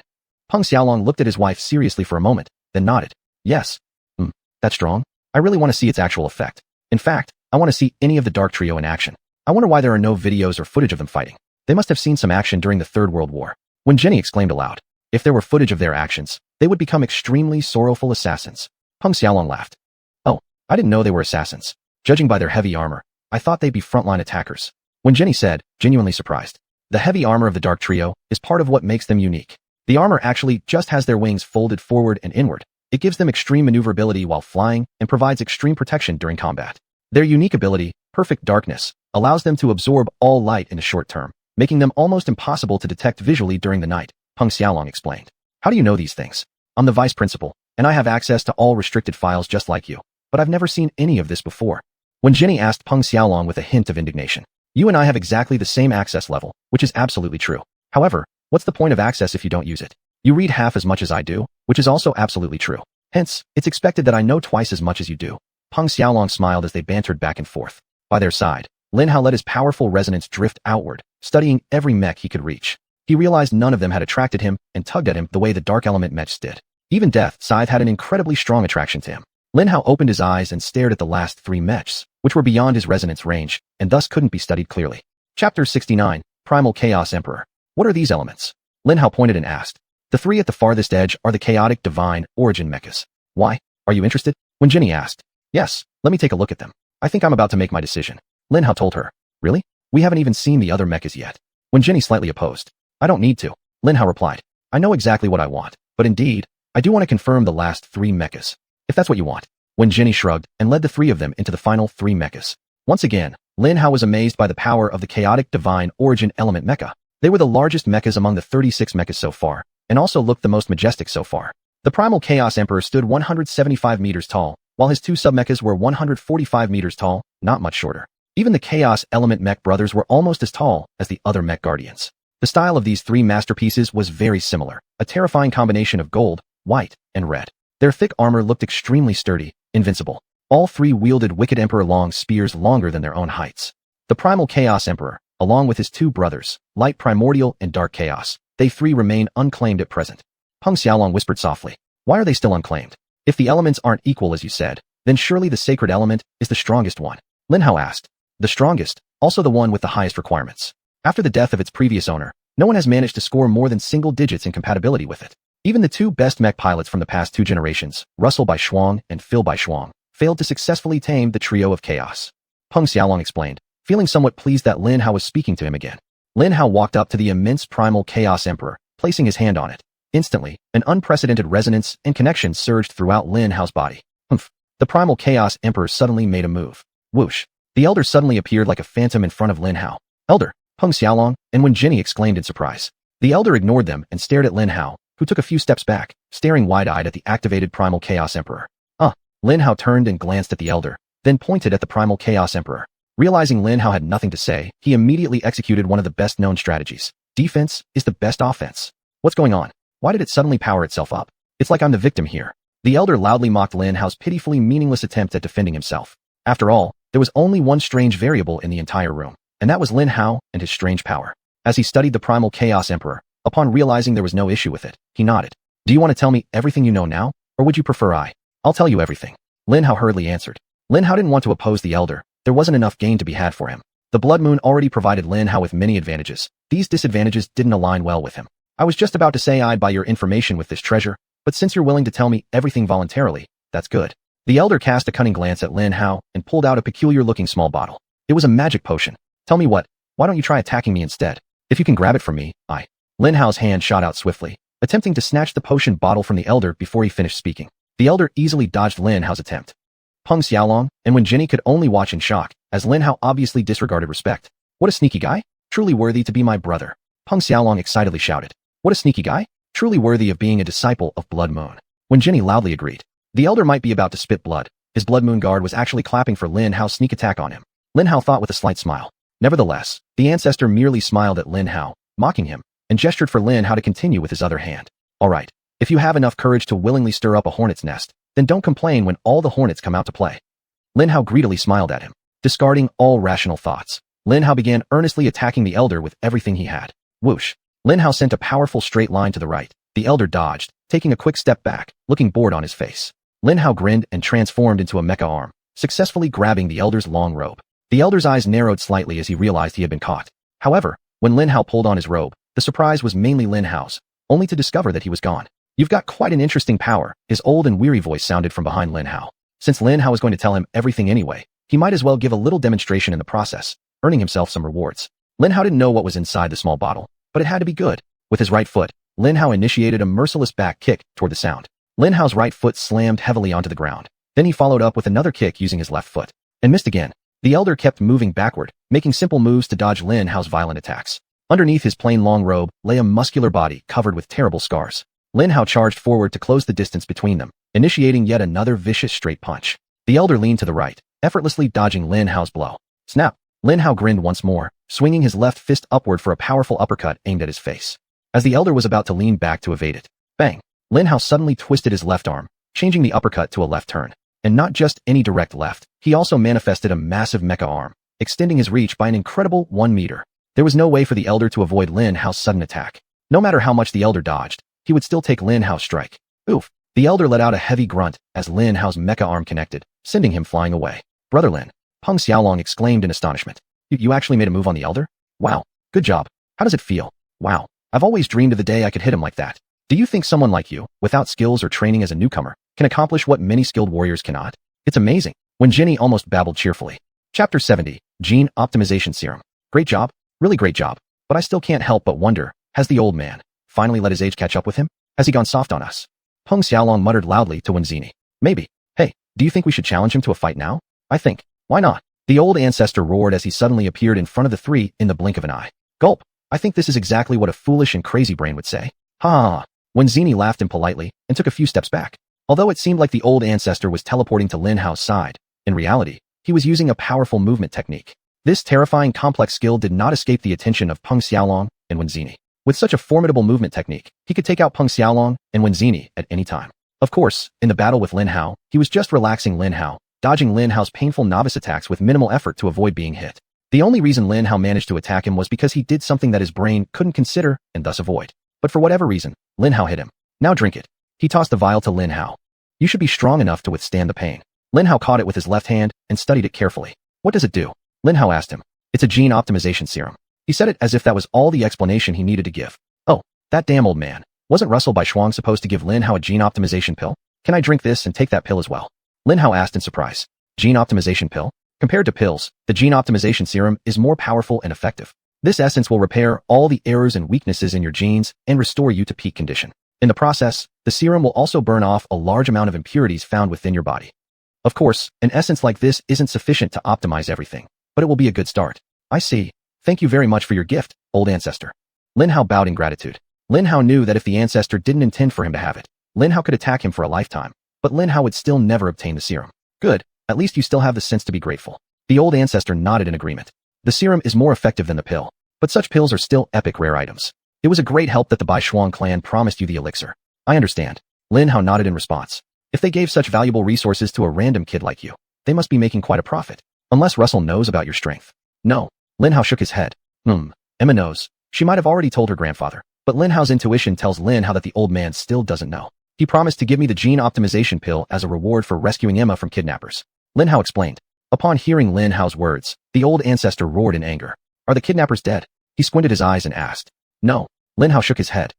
Peng Xiaolong looked at his wife seriously for a moment, then nodded. Yes. That's strong. I really want to see its actual effect. In fact, I want to see any of the Dark Trio in action. I wonder why there are no videos or footage of them fighting. They must have seen some action during the Third World War. When Jenny exclaimed aloud, if there were footage of their actions, they would become extremely sorrowful assassins. Peng Xiaolong laughed. Oh, I didn't know they were assassins. Judging by their heavy armor, I thought they'd be frontline attackers. When Jenny said, genuinely surprised, the heavy armor of the Dark Trio is part of what makes them unique. The armor actually just has their wings folded forward and inward. It gives them extreme maneuverability while flying and provides extreme protection during combat. Their unique ability, Perfect Darkness, allows them to absorb all light in a short term, making them almost impossible to detect visually during the night, Peng Xiaolong explained. How do you know these things? I'm the vice principal, and I have access to all restricted files just like you, but I've never seen any of this before. When Jenny asked Peng Xiaolong with a hint of indignation, you and I have exactly the same access level, which is absolutely true. However, what's the point of access if you don't use it? You read half as much as I do, which is also absolutely true. Hence, it's expected that I know twice as much as you do. Peng Xiaolong smiled as they bantered back and forth. By their side, Lin Hao let his powerful resonance drift outward, studying every mech he could reach. He realized none of them had attracted him and tugged at him the way the Dark Element mechs did. Even Death Scythe had an incredibly strong attraction to him. Lin Hao opened his eyes and stared at the last three mechs, which were beyond his resonance range, and thus couldn't be studied clearly. Chapter 69, Primal Chaos Emperor. What are these elements? Lin Hao pointed and asked. The three at the farthest edge are the chaotic divine origin mechas. Why? Are you interested? When Jenny asked. Yes, let me take a look at them. I think I'm about to make my decision. Lin Hao told her. Really? We haven't even seen the other mechas yet. When Jenny slightly opposed. I don't need to. Lin Hao replied. I know exactly what I want, but indeed, I do want to confirm the last three mechas. If that's what you want. When Jenny shrugged and led the three of them into the final three mechas. Once again, Lin Hao was amazed by the power of the chaotic divine origin element mecha. They were the largest mechas among the 36 mechas so far, and also looked the most majestic so far. The Primal Chaos Emperor stood 175 meters tall, while his two submechas were 145 meters tall, not much shorter. Even the Chaos Element Mech brothers were almost as tall as the other mech guardians. The style of these three masterpieces was very similar, a terrifying combination of gold, white, and red. Their thick armor looked extremely sturdy, invincible. All three wielded Wicked Emperor long spears longer than their own heights. The Primal Chaos Emperor, along with his two brothers, Light Primordial and Dark Chaos, they three remain unclaimed at present. Peng Xiaolong whispered softly. Why are they still unclaimed? If the elements aren't equal as you said, then surely the sacred element is the strongest one. Lin Hao asked. The strongest, also the one with the highest requirements. After the death of its previous owner, no one has managed to score more than single digits in compatibility with it. Even the two best mech pilots from the past two generations, Russell by Xuan and Phil by Xuan, failed to successfully tame the trio of chaos. Peng Xiaolong explained, feeling somewhat pleased that Lin Hao was speaking to him again. Lin Hao walked up to the immense primal chaos emperor, placing his hand on it. Instantly, an unprecedented resonance and connection surged throughout Lin Hao's body. Humph. The primal chaos emperor suddenly made a move. Whoosh. The elder suddenly appeared like a phantom in front of Lin Hao. Elder, Peng Xiaolong, and Wen Jinni exclaimed in surprise. The elder ignored them and stared at Lin Hao, who took a few steps back, staring wide-eyed at the activated primal chaos emperor. Lin Hao turned and glanced at the elder, then pointed at the primal chaos emperor. Realizing Lin Hao had nothing to say, he immediately executed one of the best-known strategies. Defense is the best offense. What's going on? Why did it suddenly power itself up? It's like I'm the victim here. The elder loudly mocked Lin Hao's pitifully meaningless attempt at defending himself. After all, there was only one strange variable in the entire room, and that was Lin Hao and his strange power. As he studied the primal chaos emperor, upon realizing there was no issue with it, he nodded. Do you want to tell me everything you know now, or would you prefer I'll tell you everything. Lin Hao hurriedly answered. Lin Hao didn't want to oppose the elder. There wasn't enough gain to be had for him. The blood moon already provided Lin Hao with many advantages. These disadvantages didn't align well with him. I was just about to say I'd buy your information with this treasure, but since you're willing to tell me everything voluntarily, that's good. The elder cast a cunning glance at Lin Hao and pulled out a peculiar-looking small bottle. It was a magic potion. Tell me what, why don't you try attacking me instead? If you can grab it from me, Lin Hao's hand shot out swiftly, attempting to snatch the potion bottle from the elder before he finished speaking. The elder easily dodged Lin Hao's attempt. Peng Xiaolong and Wen Jinni could only watch in shock, as Lin Hao obviously disregarded respect. What a sneaky guy! Truly worthy to be my brother. Peng Xiaolong excitedly shouted. What a sneaky guy! Truly worthy of being a disciple of Blood Moon. Wen Jinni loudly agreed. The elder might be about to spit blood. His Blood Moon guard was actually clapping for Lin Hao's sneak attack on him. Lin Hao thought with a slight smile. Nevertheless, the ancestor merely smiled at Lin Hao, mocking him, and gestured for Lin Hao to continue with his other hand. Alright, if you have enough courage to willingly stir up a hornet's nest, then don't complain when all the hornets come out to play. Lin Hao greedily smiled at him. Discarding all rational thoughts, Lin Hao began earnestly attacking the elder with everything he had. Whoosh. Lin Hao sent a powerful straight line to the right. The elder dodged, taking a quick step back, looking bored on his face. Lin Hao grinned and transformed into a mecha arm, successfully grabbing the elder's long robe. The elder's eyes narrowed slightly as he realized he had been caught. However, when Lin Hao pulled on his robe, the surprise was mainly Lin Hao's, only to discover that he was gone. You've got quite an interesting power, his old and weary voice sounded from behind Lin Hao. Since Lin Hao was going to tell him everything anyway, he might as well give a little demonstration in the process, earning himself some rewards. Lin Hao didn't know what was inside the small bottle, but it had to be good. With his right foot, Lin Hao initiated a merciless back kick toward the sound. Lin Hao's right foot slammed heavily onto the ground. Then he followed up with another kick using his left foot, and missed again. The elder kept moving backward, making simple moves to dodge Lin Hao's violent attacks. Underneath his plain long robe lay a muscular body covered with terrible scars. Lin Hao charged forward to close the distance between them, initiating yet another vicious straight punch. The elder leaned to the right, effortlessly dodging Lin Hao's blow. Snap! Lin Hao grinned once more, swinging his left fist upward for a powerful uppercut aimed at his face. As the elder was about to lean back to evade it, bang! Lin Hao suddenly twisted his left arm, changing the uppercut to a left turn. And not just any direct left, he also manifested a massive mecha arm, extending his reach by an incredible 1 meter. There was no way for the elder to avoid Lin Hao's sudden attack. No matter how much the elder dodged, he would still take Lin Hao's strike. Oof! The elder let out a heavy grunt as Lin Hao's mecha arm connected, sending him flying away. Brother Lin, Peng Xiaolong exclaimed in astonishment. You actually made a move on the elder? Wow, good job. How does it feel? Wow, I've always dreamed of the day I could hit him like that. Do you think someone like you, without skills or training as a newcomer, can accomplish what many skilled warriors cannot? It's amazing. Wen Jinni almost babbled cheerfully. Chapter 70, Gene Optimization Serum. Great job. Really great job. But I still can't help but wonder, has the old man finally let his age catch up with him? Has he gone soft on us? Peng Xiaolong muttered loudly to Wen Jinni. Maybe. Hey, do you think we should challenge him to a fight now? I think. Why not? The old ancestor roared as he suddenly appeared in front of the three in the blink of an eye. Gulp. I think this is exactly what a foolish and crazy brain would say. Ha ha ha. Wen Jinni laughed impolitely and took a few steps back. Although it seemed like the old ancestor was teleporting to Lin Hao's side, in reality, he was using a powerful movement technique. This terrifying complex skill did not escape the attention of Peng Xiaolong and Wen Jinni. With such a formidable movement technique, he could take out Peng Xiaolong and Wen Jinni at any time. Of course, in the battle with Lin Hao, he was just relaxing Lin Hao, dodging Lin Hao's painful novice attacks with minimal effort to avoid being hit. The only reason Lin Hao managed to attack him was because he did something that his brain couldn't consider and thus avoid. But for whatever reason, Lin Hao hit him. Now drink it. He tossed the vial to Lin Hao. You should be strong enough to withstand the pain. Lin Hao caught it with his left hand and studied it carefully. What does it do? Lin Hao asked him. It's a gene optimization serum. He said it as if that was all the explanation he needed to give. Oh, that damn old man. Wasn't Russell by Xuanyuan supposed to give Lin Hao a gene optimization pill? Can I drink this and take that pill as well? Lin Hao asked in surprise. Gene optimization pill? Compared to pills, the gene optimization serum is more powerful and effective. This essence will repair all the errors and weaknesses in your genes and restore you to peak condition. In the process, the serum will also burn off a large amount of impurities found within your body. Of course, an essence like this isn't sufficient to optimize everything, but it will be a good start. I see. Thank you very much for your gift, old ancestor. Lin Hao bowed in gratitude. Lin Hao knew that if the ancestor didn't intend for him to have it, Lin Hao could attack him for a lifetime, but Lin Hao would still never obtain the serum. Good, at least you still have the sense to be grateful. The old ancestor nodded in agreement. The serum is more effective than the pill, but such pills are still epic rare items. It was a great help that the Baishuang clan promised you the elixir. I understand. Lin Hao nodded in response. If they gave such valuable resources to a random kid like you, they must be making quite a profit. Unless Russell knows about your strength. No. Lin Hao shook his head. Emma knows. She might have already told her grandfather, but Lin Hao's intuition tells Lin Hao that the old man still doesn't know. He promised to give me the gene optimization pill as a reward for rescuing Emma from kidnappers. Lin Hao explained. Upon hearing Lin Hao's words, the old ancestor roared in anger. Are the kidnappers dead? He squinted his eyes and asked. No. Lin Hao shook his head.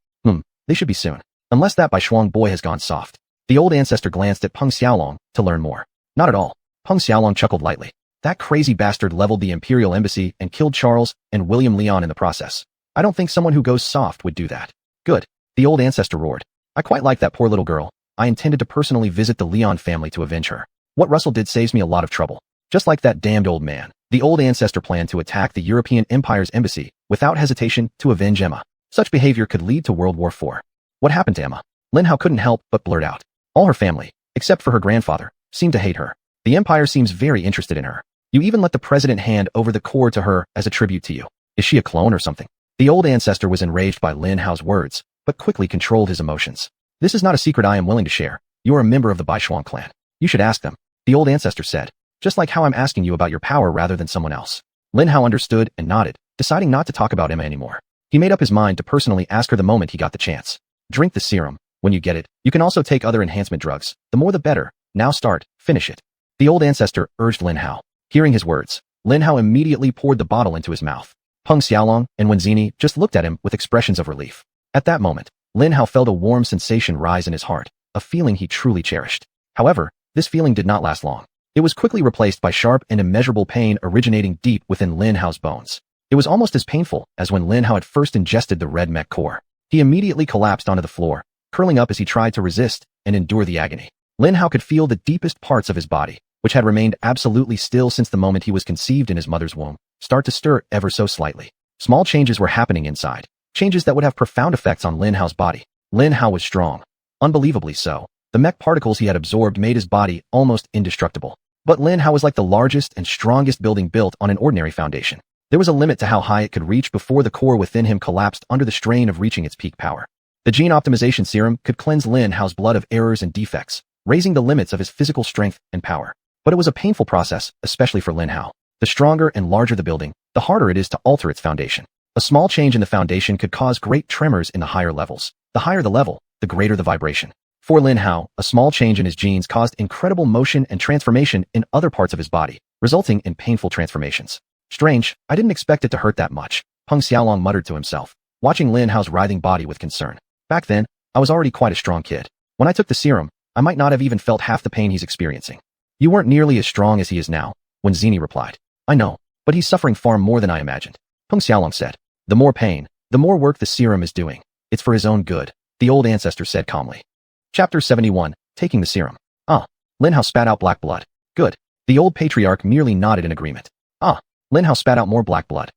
They should be soon. Unless that Baishuang boy has gone soft. The old ancestor glanced at Peng Xiaolong to learn more. Not at all. Peng Xiaolong chuckled lightly. That crazy bastard leveled the Imperial Embassy and killed Charles and William Leon in the process. I don't think someone who goes soft would do that. Good. The old ancestor roared. I quite like that poor little girl. I intended to personally visit the Leon family to avenge her. What Russell did saves me a lot of trouble. Just like that damned old man. The old ancestor planned to attack the European Empire's embassy without hesitation to avenge Emma. Such behavior could lead to World War IV. What happened to Emma? Lin Hao couldn't help but blurt out. All her family, except for her grandfather, seemed to hate her. The Empire seems very interested in her. You even let the president hand over the core to her as a tribute to you. Is she a clone or something? The old ancestor was enraged by Lin Hao's words, but quickly controlled his emotions. This is not a secret I am willing to share. You are a member of the Baishuang clan. You should ask them. The old ancestor said. Just like how I'm asking you about your power rather than someone else. Lin Hao understood and nodded, deciding not to talk about Emma anymore. He made up his mind to personally ask her the moment he got the chance. Drink the serum. When you get it, you can also take other enhancement drugs. The more the better. Now start, finish it. The old ancestor urged Lin Hao. Hearing his words, Lin Hao immediately poured the bottle into his mouth. Peng Xiaolong and Wenzini just looked at him with expressions of relief. At that moment, Lin Hao felt a warm sensation rise in his heart, a feeling he truly cherished. However, this feeling did not last long. It was quickly replaced by sharp and immeasurable pain originating deep within Lin Hao's bones. It was almost as painful as when Lin Hao had first ingested the red mech core. He immediately collapsed onto the floor, curling up as he tried to resist and endure the agony. Lin Hao could feel the deepest parts of his body, which had remained absolutely still since the moment he was conceived in his mother's womb, start to stir ever so slightly. Small changes were happening inside, changes that would have profound effects on Lin Hao's body. Lin Hao was strong. Unbelievably so. The mech particles he had absorbed made his body almost indestructible. But Lin Hao was like the largest and strongest building built on an ordinary foundation. There was a limit to how high it could reach before the core within him collapsed under the strain of reaching its peak power. The gene optimization serum could cleanse Lin Hao's blood of errors and defects, raising the limits of his physical strength and power. But it was a painful process, especially for Lin Hao. The stronger and larger the building, the harder it is to alter its foundation. A small change in the foundation could cause great tremors in the higher levels. The higher the level, the greater the vibration. For Lin Hao, a small change in his genes caused incredible motion and transformation in other parts of his body, resulting in painful transformations. Strange, I didn't expect it to hurt that much, Peng Xiaolong muttered to himself, watching Lin Hao's writhing body with concern. Back then, I was already quite a strong kid. When I took the serum, I might not have even felt half the pain he's experiencing. You weren't nearly as strong as he is now, Wenzini replied. I know, but he's suffering far more than I imagined. Peng Xiaolong said. The more pain, the more work the serum is doing. It's for his own good, the old ancestor said calmly. Chapter 71, Taking the Serum. Lin Hao spat out black blood. Good. The old patriarch merely nodded in agreement. Lin Hao spat out more black blood.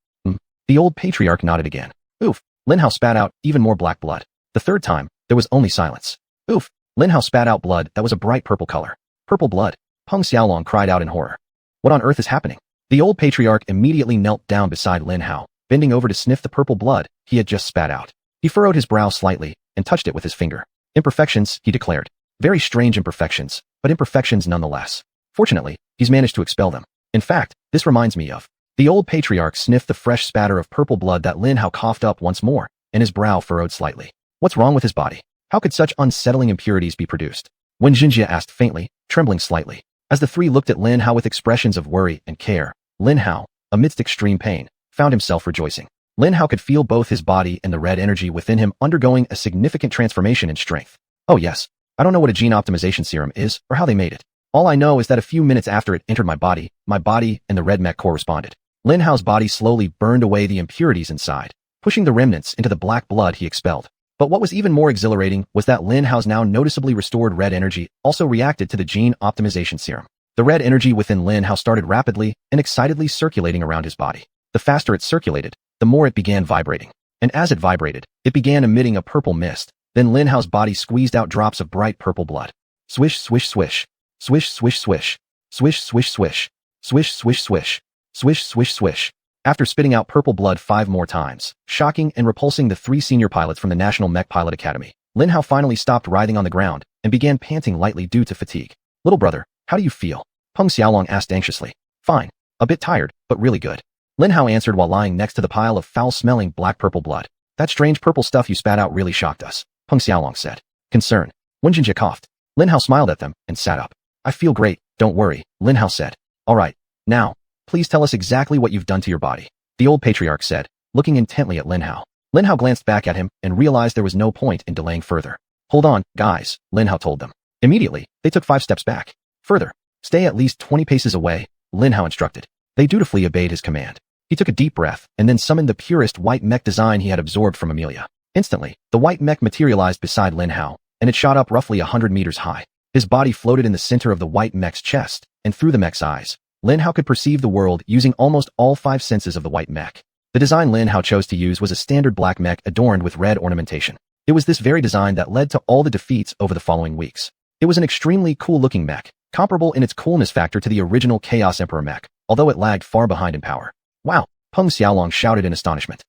The old patriarch nodded again. Oof. Lin Hao spat out even more black blood. The third time, there was only silence. Oof. Lin Hao spat out blood that was a bright purple color. Purple blood. Peng Xiaolong cried out in horror. What on earth is happening? The old patriarch immediately knelt down beside Lin Hao, bending over to sniff the purple blood he had just spat out. He furrowed his brow slightly and touched it with his finger. Imperfections, he declared. Very strange imperfections, but imperfections nonetheless. Fortunately, he's managed to expel them. In fact, this reminds me of. The old patriarch sniffed the fresh spatter of purple blood that Lin Hao coughed up once more, and his brow furrowed slightly. What's wrong with his body? How could such unsettling impurities be produced? Wen Jinjie asked faintly, trembling slightly. As the three looked at Lin Hao with expressions of worry and care, Lin Hao, amidst extreme pain, found himself rejoicing. Lin Hao could feel both his body and the red energy within him undergoing a significant transformation in strength. Oh yes, I don't know what a gene optimization serum is or how they made it. All I know is that a few minutes after it entered my body and the red mech corresponded. Lin Hao's body slowly burned away the impurities inside, pushing the remnants into the black blood he expelled. But what was even more exhilarating was that Lin Hao's now noticeably restored red energy also reacted to the gene optimization serum. The red energy within Lin Hao started rapidly and excitedly circulating around his body. The faster it circulated, the more it began vibrating. And as it vibrated, it began emitting a purple mist. Then Lin Hao's body squeezed out drops of bright purple blood. Swish, swish, swish. Swish, swish, swish. Swish, swish, swish. Swish, swish, swish. Swish, swish, swish. After spitting out purple blood 5 more times, shocking and repulsing the 3 senior pilots from the National Mech Pilot Academy, Lin Hao finally stopped writhing on the ground and began panting lightly due to fatigue. Little brother, how do you feel? Peng Xiaolong asked anxiously. Fine. A bit tired, but really good. Lin Hao answered while lying next to the pile of foul-smelling black-purple blood. That strange purple stuff you spat out really shocked us, Peng Xiaolong said. Concerned. Wen Jinjie coughed. Lin Hao smiled at them and sat up. I feel great, don't worry, Lin Hao said. All right. Now, please tell us exactly what you've done to your body, the old patriarch said, looking intently at Lin Hao. Lin Hao glanced back at him and realized there was no point in delaying further. Hold on, guys, Lin Hao told them. Immediately, they took 5 steps back. Further, stay at least 20 paces away, Lin Hao instructed. They dutifully obeyed his command. He took a deep breath and then summoned the purest white mech design he had absorbed from Amelia. Instantly, the white mech materialized beside Lin Hao, and it shot up roughly 100 meters high. His body floated in the center of the white mech's chest, and through the mech's eyes, Lin Hao could perceive the world using almost all 5 senses of the white mech. The design Lin Hao chose to use was a standard black mech adorned with red ornamentation. It was this very design that led to all the defeats over the following weeks. It was an extremely cool-looking mech, comparable in its coolness factor to the original Chaos Emperor mech, although it lagged far behind in power. Wow! Peng Xiaolong shouted in astonishment.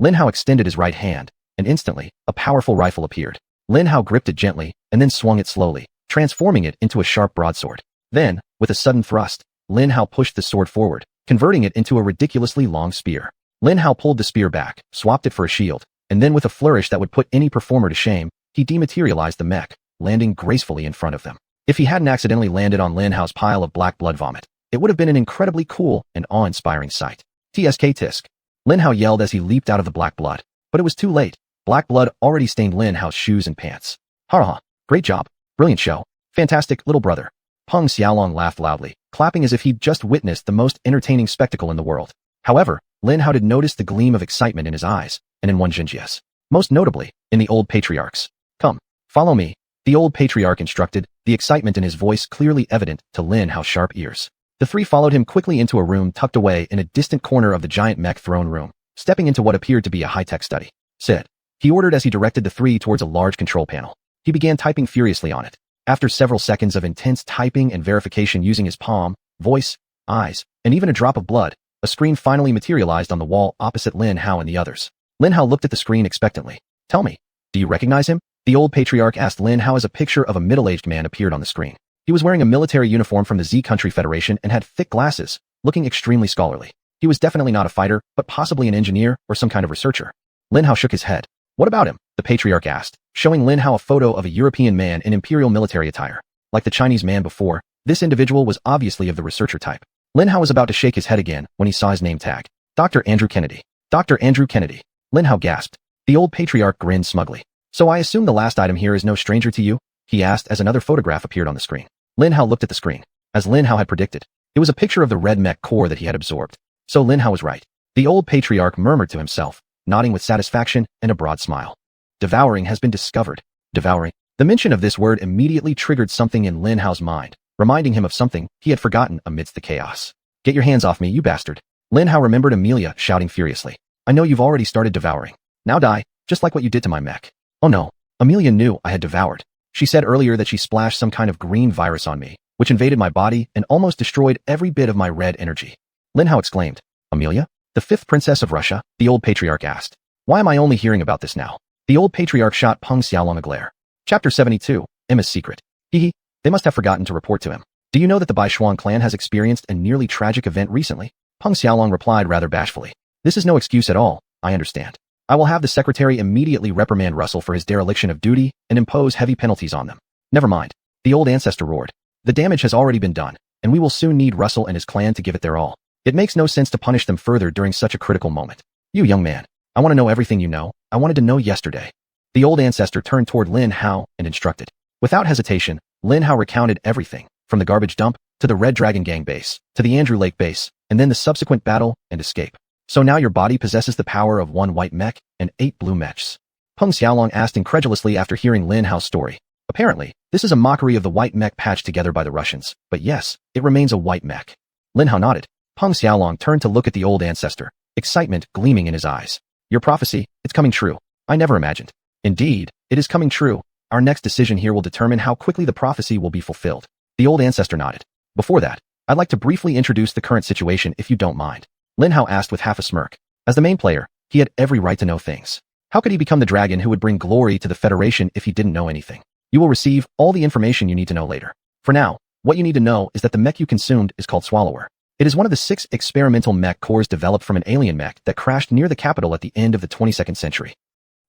Lin Hao extended his right hand, and instantly, a powerful rifle appeared. Lin Hao gripped it gently, and then swung it slowly, transforming it into a sharp broadsword. Then, with a sudden thrust, Lin Hao pushed the sword forward, converting it into a ridiculously long spear. Lin Hao pulled the spear back, swapped it for a shield, and then with a flourish that would put any performer to shame, he dematerialized the mech, landing gracefully in front of them. If he hadn't accidentally landed on Lin Hao's pile of black blood vomit, it would have been an incredibly cool and awe-inspiring sight. TSK tisk. Lin Hao yelled as he leaped out of the black blood, but it was too late. Black blood already stained Lin Hao's shoes and pants. Ha! Great job. Brilliant show. Fantastic, little brother. Peng Xiaolong laughed loudly, clapping as if he'd just witnessed the most entertaining spectacle in the world. However, Lin Hao did notice the gleam of excitement in his eyes, and in Wen Jinjie's. Most notably, in the old patriarch's. Come, follow me, the old patriarch instructed, the excitement in his voice clearly evident to Lin Hao's sharp ears. The 3 followed him quickly into a room tucked away in a distant corner of the giant mech throne room, stepping into what appeared to be a high-tech study. Sit. He ordered as he directed the 3 towards a large control panel. He began typing furiously on it. After several seconds of intense typing and verification using his palm, voice, eyes, and even a drop of blood, a screen finally materialized on the wall opposite Lin Hao and the others. Lin Hao looked at the screen expectantly. Tell me, do you recognize him? The old patriarch asked Lin Hao as a picture of a middle-aged man appeared on the screen. He was wearing a military uniform from the Z Country Federation and had thick glasses, looking extremely scholarly. He was definitely not a fighter, but possibly an engineer or some kind of researcher. Lin Hao shook his head. What about him? The patriarch asked, showing Lin Hao a photo of a European man in imperial military attire. Like the Chinese man before, this individual was obviously of the researcher type. Lin Hao was about to shake his head again when he saw his name tag. Dr. Andrew Kennedy. Dr. Andrew Kennedy. Lin Hao gasped. The old patriarch grinned smugly. So I assume the last item here is no stranger to you? He asked as another photograph appeared on the screen. Lin Hao looked at the screen. As Lin Hao had predicted, it was a picture of the red mech core that he had absorbed. So Lin Hao was right. The old patriarch murmured to himself, nodding with satisfaction and a broad smile. Devouring has been discovered. Devouring. The mention of this word immediately triggered something in Lin Hao's mind, reminding him of something he had forgotten amidst the chaos. Get your hands off me, you bastard. Lin Hao remembered Amelia shouting furiously. I know you've already started devouring. Now die, just like what you did to my mech. Oh no. Amelia knew I had devoured. She said earlier that she splashed some kind of green virus on me, which invaded my body and almost destroyed every bit of my red energy. Lin Hao exclaimed. Amelia? The 5th princess of Russia? The old patriarch asked. Why am I only hearing about this now? The old patriarch shot Peng Xiaolong a glare. Chapter 72, Emma's Secret. They must have forgotten to report to him. Do you know that the Baishuan clan has experienced a nearly tragic event recently? Peng Xiaolong replied rather bashfully. This is no excuse at all, I understand. I will have the secretary immediately reprimand Russell for his dereliction of duty and impose heavy penalties on them. Never mind. The old ancestor roared. The damage has already been done, and we will soon need Russell and his clan to give it their all. It makes no sense to punish them further during such a critical moment. You young man, I want to know everything you know. I wanted to know yesterday. The old ancestor turned toward Lin Hao and instructed. Without hesitation, Lin Hao recounted everything, from the garbage dump, to the Red Dragon Gang base, to the Andrew Lake base, and then the subsequent battle and escape. So now your body possesses the power of 1 white mech and 8 blue mechs. Peng Xiaolong asked incredulously after hearing Lin Hao's story. Apparently, this is a mockery of the white mech patched together by the Russians, but yes, it remains a white mech. Lin Hao nodded. Peng Xiaolong turned to look at the old ancestor, excitement gleaming in his eyes. Your prophecy, it's coming true. I never imagined. Indeed, it is coming true. Our next decision here will determine how quickly the prophecy will be fulfilled. The old ancestor nodded. Before that, I'd like to briefly introduce the current situation if you don't mind. Lin Hao asked with half a smirk. As the main player, he had every right to know things. How could he become the dragon who would bring glory to the Federation if he didn't know anything? You will receive all the information you need to know later. For now, what you need to know is that the mech you consumed is called Swallower. It is one of the 6 experimental mech cores developed from an alien mech that crashed near the capital at the end of the 22nd century.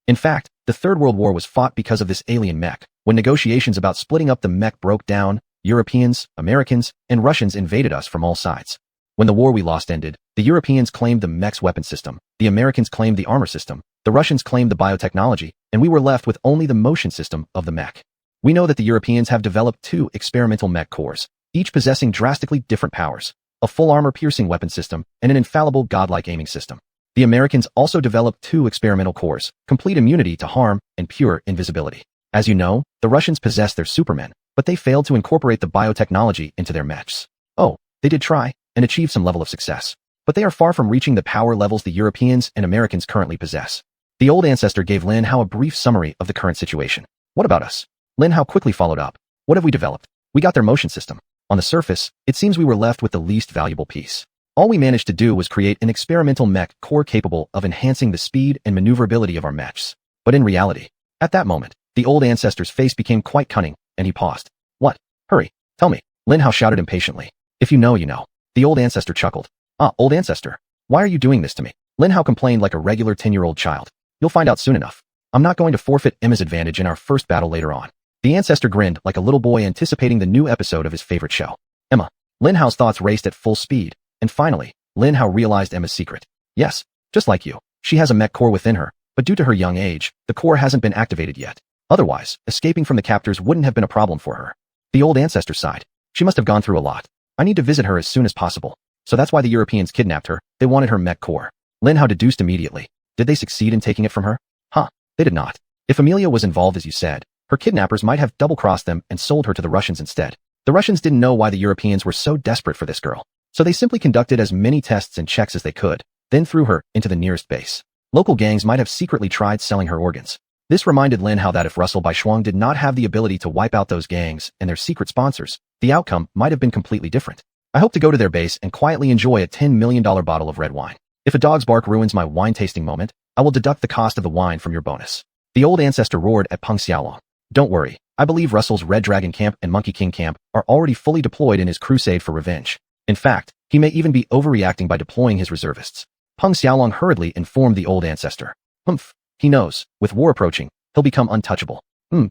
In fact, the Third World War was fought because of this alien mech. When negotiations about splitting up the mech broke down, Europeans, Americans, and Russians invaded us from all sides. When the war we lost ended, the Europeans claimed the mech's weapon system, the Americans claimed the armor system, the Russians claimed the biotechnology, and we were left with only the motion system of the mech. We know that the Europeans have developed 2 experimental mech cores, each possessing drastically different powers, a full armor-piercing weapon system, and an infallible godlike aiming system. The Americans also developed 2 experimental cores, complete immunity to harm and pure invisibility. As you know, the Russians possess their supermen, but they failed to incorporate the biotechnology into their mechs. Oh, they did try, and achieve some level of success. But they are far from reaching the power levels the Europeans and Americans currently possess. The old ancestor gave Lin Hao a brief summary of the current situation. What about us? Lin Hao quickly followed up. What have we developed? We got their motion system. On the surface, it seems we were left with the least valuable piece. All we managed to do was create an experimental mech core capable of enhancing the speed and maneuverability of our mechs. But in reality, at that moment, the old ancestor's face became quite cunning, and he paused. What? Hurry, tell me. Lin Hao shouted impatiently. If you know, you know. The old ancestor chuckled. Ah, old ancestor. Why are you doing this to me? Lin Hao complained like a regular 10-year-old child. You'll find out soon enough. I'm not going to forfeit Emma's advantage in our first battle later on. The ancestor grinned like a little boy anticipating the new episode of his favorite show. Emma. Lin Hao's thoughts raced at full speed, and finally, Lin Hao realized Emma's secret. Yes, just like you. She has a mech core within her, but due to her young age, the core hasn't been activated yet. Otherwise, escaping from the captors wouldn't have been a problem for her. The old ancestor sighed. She must have gone through a lot. I need to visit her as soon as possible. So that's why the Europeans kidnapped her. They wanted her mech core. Lin Hao deduced immediately. Did they succeed in taking it from her? Huh, they did not. If Amelia was involved as you said, her kidnappers might have double-crossed them and sold her to the Russians instead. The Russians didn't know why the Europeans were so desperate for this girl. So they simply conducted as many tests and checks as they could, then threw her into the nearest base. Local gangs might have secretly tried selling her organs. This reminded Lin Hao that if Russell Baishuang did not have the ability to wipe out those gangs and their secret sponsors, the outcome might have been completely different. I hope to go to their base and quietly enjoy a $10 million bottle of red wine. If a dog's bark ruins my wine tasting moment, I will deduct the cost of the wine from your bonus. The old ancestor roared at Peng Xiaolong. Don't worry, I believe Russell's Red Dragon Camp and Monkey King Camp are already fully deployed in his crusade for revenge. In fact, he may even be overreacting by deploying his reservists. Peng Xiaolong hurriedly informed the old ancestor. Humph, he knows, with war approaching, he'll become untouchable.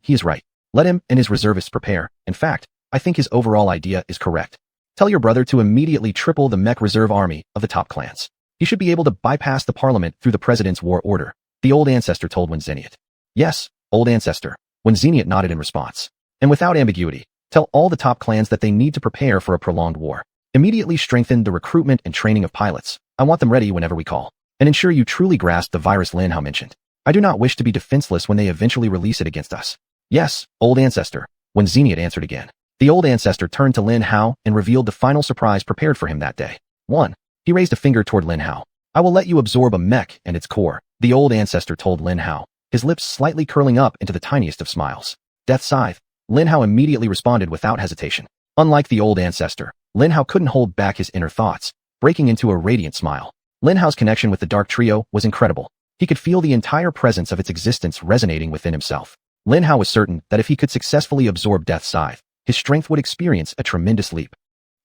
He is right. Let him and his reservists prepare. In fact, I think his overall idea is correct. Tell your brother to immediately triple the mech reserve army of the top clans. He should be able to bypass the parliament through the president's war order, the old ancestor told Wen Xeniat. Yes, old ancestor, Wen Xeniat nodded in response. And without ambiguity, tell all the top clans that they need to prepare for a prolonged war. Immediately strengthen the recruitment and training of pilots. I want them ready whenever we call. And ensure you truly grasp the virus Lin Hao mentioned. I do not wish to be defenseless when they eventually release it against us. Yes, old ancestor, Wen Xeniat answered again. The old ancestor turned to Lin Hao and revealed the final surprise prepared for him that day. 1. He raised a finger toward Lin Hao. I will let you absorb a mech and its core, the old ancestor told Lin Hao, his lips slightly curling up into the tiniest of smiles. Death Scythe. Lin Hao immediately responded without hesitation. Unlike the old ancestor, Lin Hao couldn't hold back his inner thoughts, breaking into a radiant smile. Lin Hao's connection with the Dark Trio was incredible. He could feel the entire presence of its existence resonating within himself. Lin Hao was certain that if he could successfully absorb Death Scythe, his strength would experience a tremendous leap.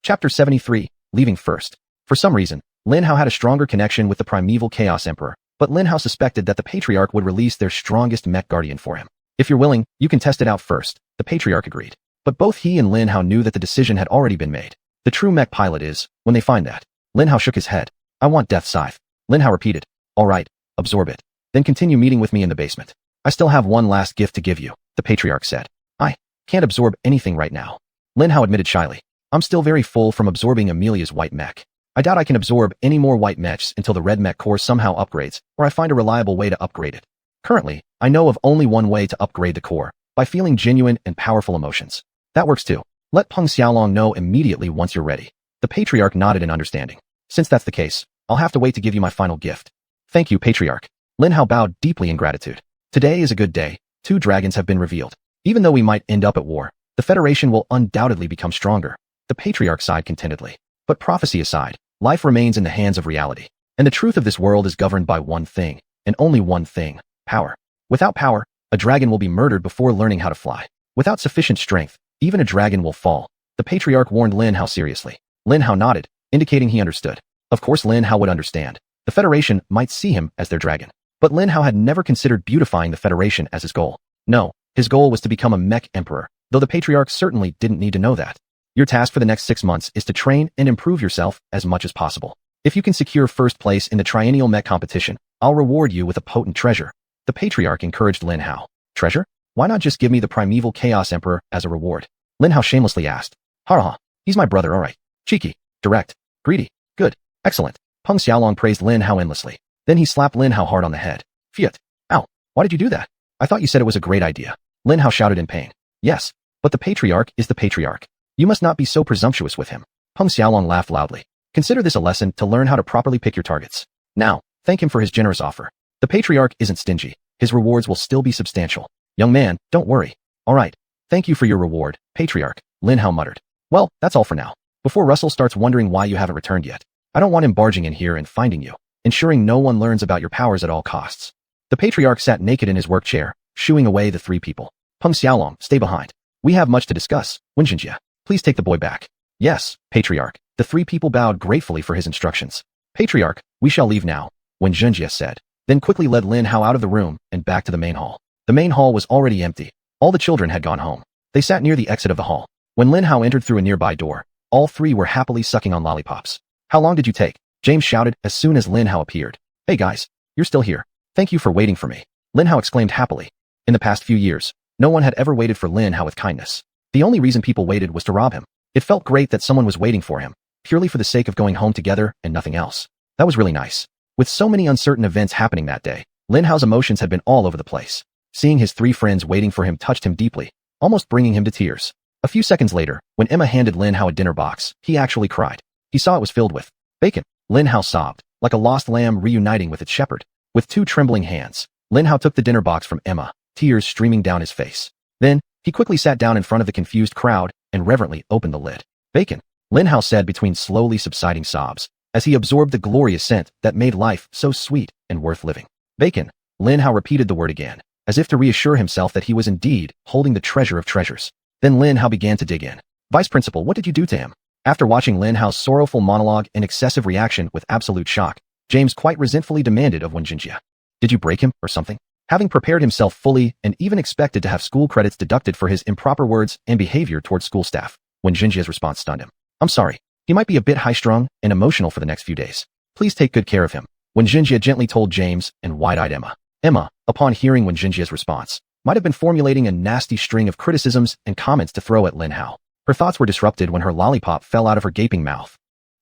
Chapter 73, Leaving First. For some reason, Lin Hao had a stronger connection with the primeval Chaos Emperor, but Lin Hao suspected that the Patriarch would release their strongest mech guardian for him. If you're willing, you can test it out first, the Patriarch agreed. But both he and Lin Hao knew that the decision had already been made. The true mech pilot is, when they find that. Lin Hao shook his head. I want Death Scythe. Lin Hao repeated. All right, absorb it. Then continue meeting with me in the basement. I still have one last gift to give you, the Patriarch said. I can't absorb anything right now. Lin Hao admitted shyly. I'm still very full from absorbing Amelia's white mech. I doubt I can absorb any more white mechs until the red mech core somehow upgrades, or I find a reliable way to upgrade it. Currently, I know of only one way to upgrade the core, by feeling genuine and powerful emotions. That works too. Let Peng Xiaolong know immediately once you're ready. The patriarch nodded in understanding. Since that's the case, I'll have to wait to give you my final gift. Thank you, patriarch. Lin Hao bowed deeply in gratitude. Today is a good day. 2 dragons have been revealed. Even though we might end up at war, the Federation will undoubtedly become stronger. The patriarch sighed contentedly. But prophecy aside, life remains in the hands of reality. And the truth of this world is governed by one thing, and only one thing: power. Without power, a dragon will be murdered before learning how to fly. Without sufficient strength, even a dragon will fall. The patriarch warned Lin Hao seriously. Lin Hao nodded, indicating he understood. Of course Lin Hao would understand. The Federation might see him as their dragon. But Lin Hao had never considered beautifying the Federation as his goal. No, his goal was to become a mech emperor, though the patriarch certainly didn't need to know that. Your task for the next 6 months is to train and improve yourself as much as possible. If you can secure first place in the triennial mech competition, I'll reward you with a potent treasure. The patriarch encouraged Lin Hao. Treasure? Why not just give me the primeval chaos emperor as a reward? Lin Hao shamelessly asked. Ha, he's my brother, alright. Cheeky, direct, greedy, good, excellent. Peng Xiaolong praised Lin Hao endlessly. Then he slapped Lin Hao hard on the head. Fiat. Ow, why did you do that? I thought you said it was a great idea. Lin Hao shouted in pain. Yes, but the patriarch is the patriarch. You must not be so presumptuous with him. Peng Xiaolong laughed loudly. Consider this a lesson to learn how to properly pick your targets. Now, thank him for his generous offer. The patriarch isn't stingy. His rewards will still be substantial. Young man, don't worry. Alright. Thank you for your reward, patriarch, Lin Hao muttered. Well, that's all for now. Before Russell starts wondering why you haven't returned yet. I don't want him barging in here and finding you, ensuring no one learns about your powers at all costs. The patriarch sat naked in his work chair, shooing away the 3 people. Peng Xiaolong, stay behind. We have much to discuss. Wenjinjie, please take the boy back. Yes, patriarch. The 3 people bowed gratefully for his instructions. Patriarch, we shall leave now, Wenjinjie said, then quickly led Lin Hao out of the room and back to the main hall. The main hall was already empty. All the children had gone home. They sat near the exit of the hall. When Lin Hao entered through a nearby door, all 3 were happily sucking on lollipops. How long did you take? James shouted as soon as Lin Hao appeared. Hey guys, you're still here. Thank you for waiting for me. Lin Hao exclaimed happily. In the past few years, no one had ever waited for Lin Hao with kindness. The only reason people waited was to rob him. It felt great that someone was waiting for him, purely for the sake of going home together and nothing else. That was really nice. With so many uncertain events happening that day, Lin Hao's emotions had been all over the place. Seeing his 3 friends waiting for him touched him deeply, almost bringing him to tears. A few seconds later, when Emma handed Lin Hao a dinner box, he actually cried. He saw it was filled with bacon. Lin Hao sobbed, like a lost lamb reuniting with its shepherd. With 2 trembling hands, Lin Hao took the dinner box from Emma, tears streaming down his face. Then, he quickly sat down in front of the confused crowd and reverently opened the lid. Bacon, Lin Hao said between slowly subsiding sobs, as he absorbed the glorious scent that made life so sweet and worth living. Bacon, Lin Hao repeated the word again, as if to reassure himself that he was indeed holding the treasure of treasures. Then Lin Hao began to dig in. Vice Principal, what did you do to him? After watching Lin Hao's sorrowful monologue and excessive reaction with absolute shock, James quite resentfully demanded of Wenjinjie. Did you break him or something? Having prepared himself fully and even expected to have school credits deducted for his improper words and behavior towards school staff, Wenjinjie's response stunned him. I'm sorry. He might be a bit high-strung and emotional for the next few days. Please take good care of him, Wenjinjie gently told James and wide-eyed Emma. Emma, upon hearing Wenjinjie's response, might have been formulating a nasty string of criticisms and comments to throw at Lin Hao. Her thoughts were disrupted when her lollipop fell out of her gaping mouth.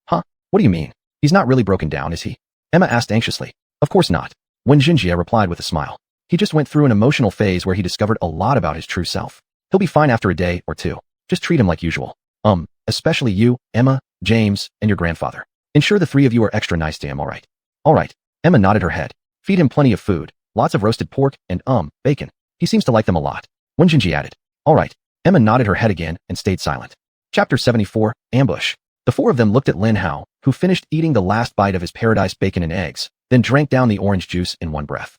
Huh? What do you mean? He's not really broken down, is he? Emma asked anxiously. Of course not. Wenjinjie replied with a smile. He just went through an emotional phase where he discovered a lot about his true self. He'll be fine after a day or 2. Just treat him like usual. Especially you, Emma, James, and your grandfather. Ensure the 3 of you are extra nice to him, alright? Alright. Emma nodded her head. Feed him plenty of food, lots of roasted pork, and, bacon. He seems to like them a lot. Wenjinjie added. Alright. Emma nodded her head again and stayed silent. Chapter 74, Ambush. The 4 of them looked at Lin Hao, who finished eating the last bite of his paradise bacon and eggs, then drank down the orange juice in one breath.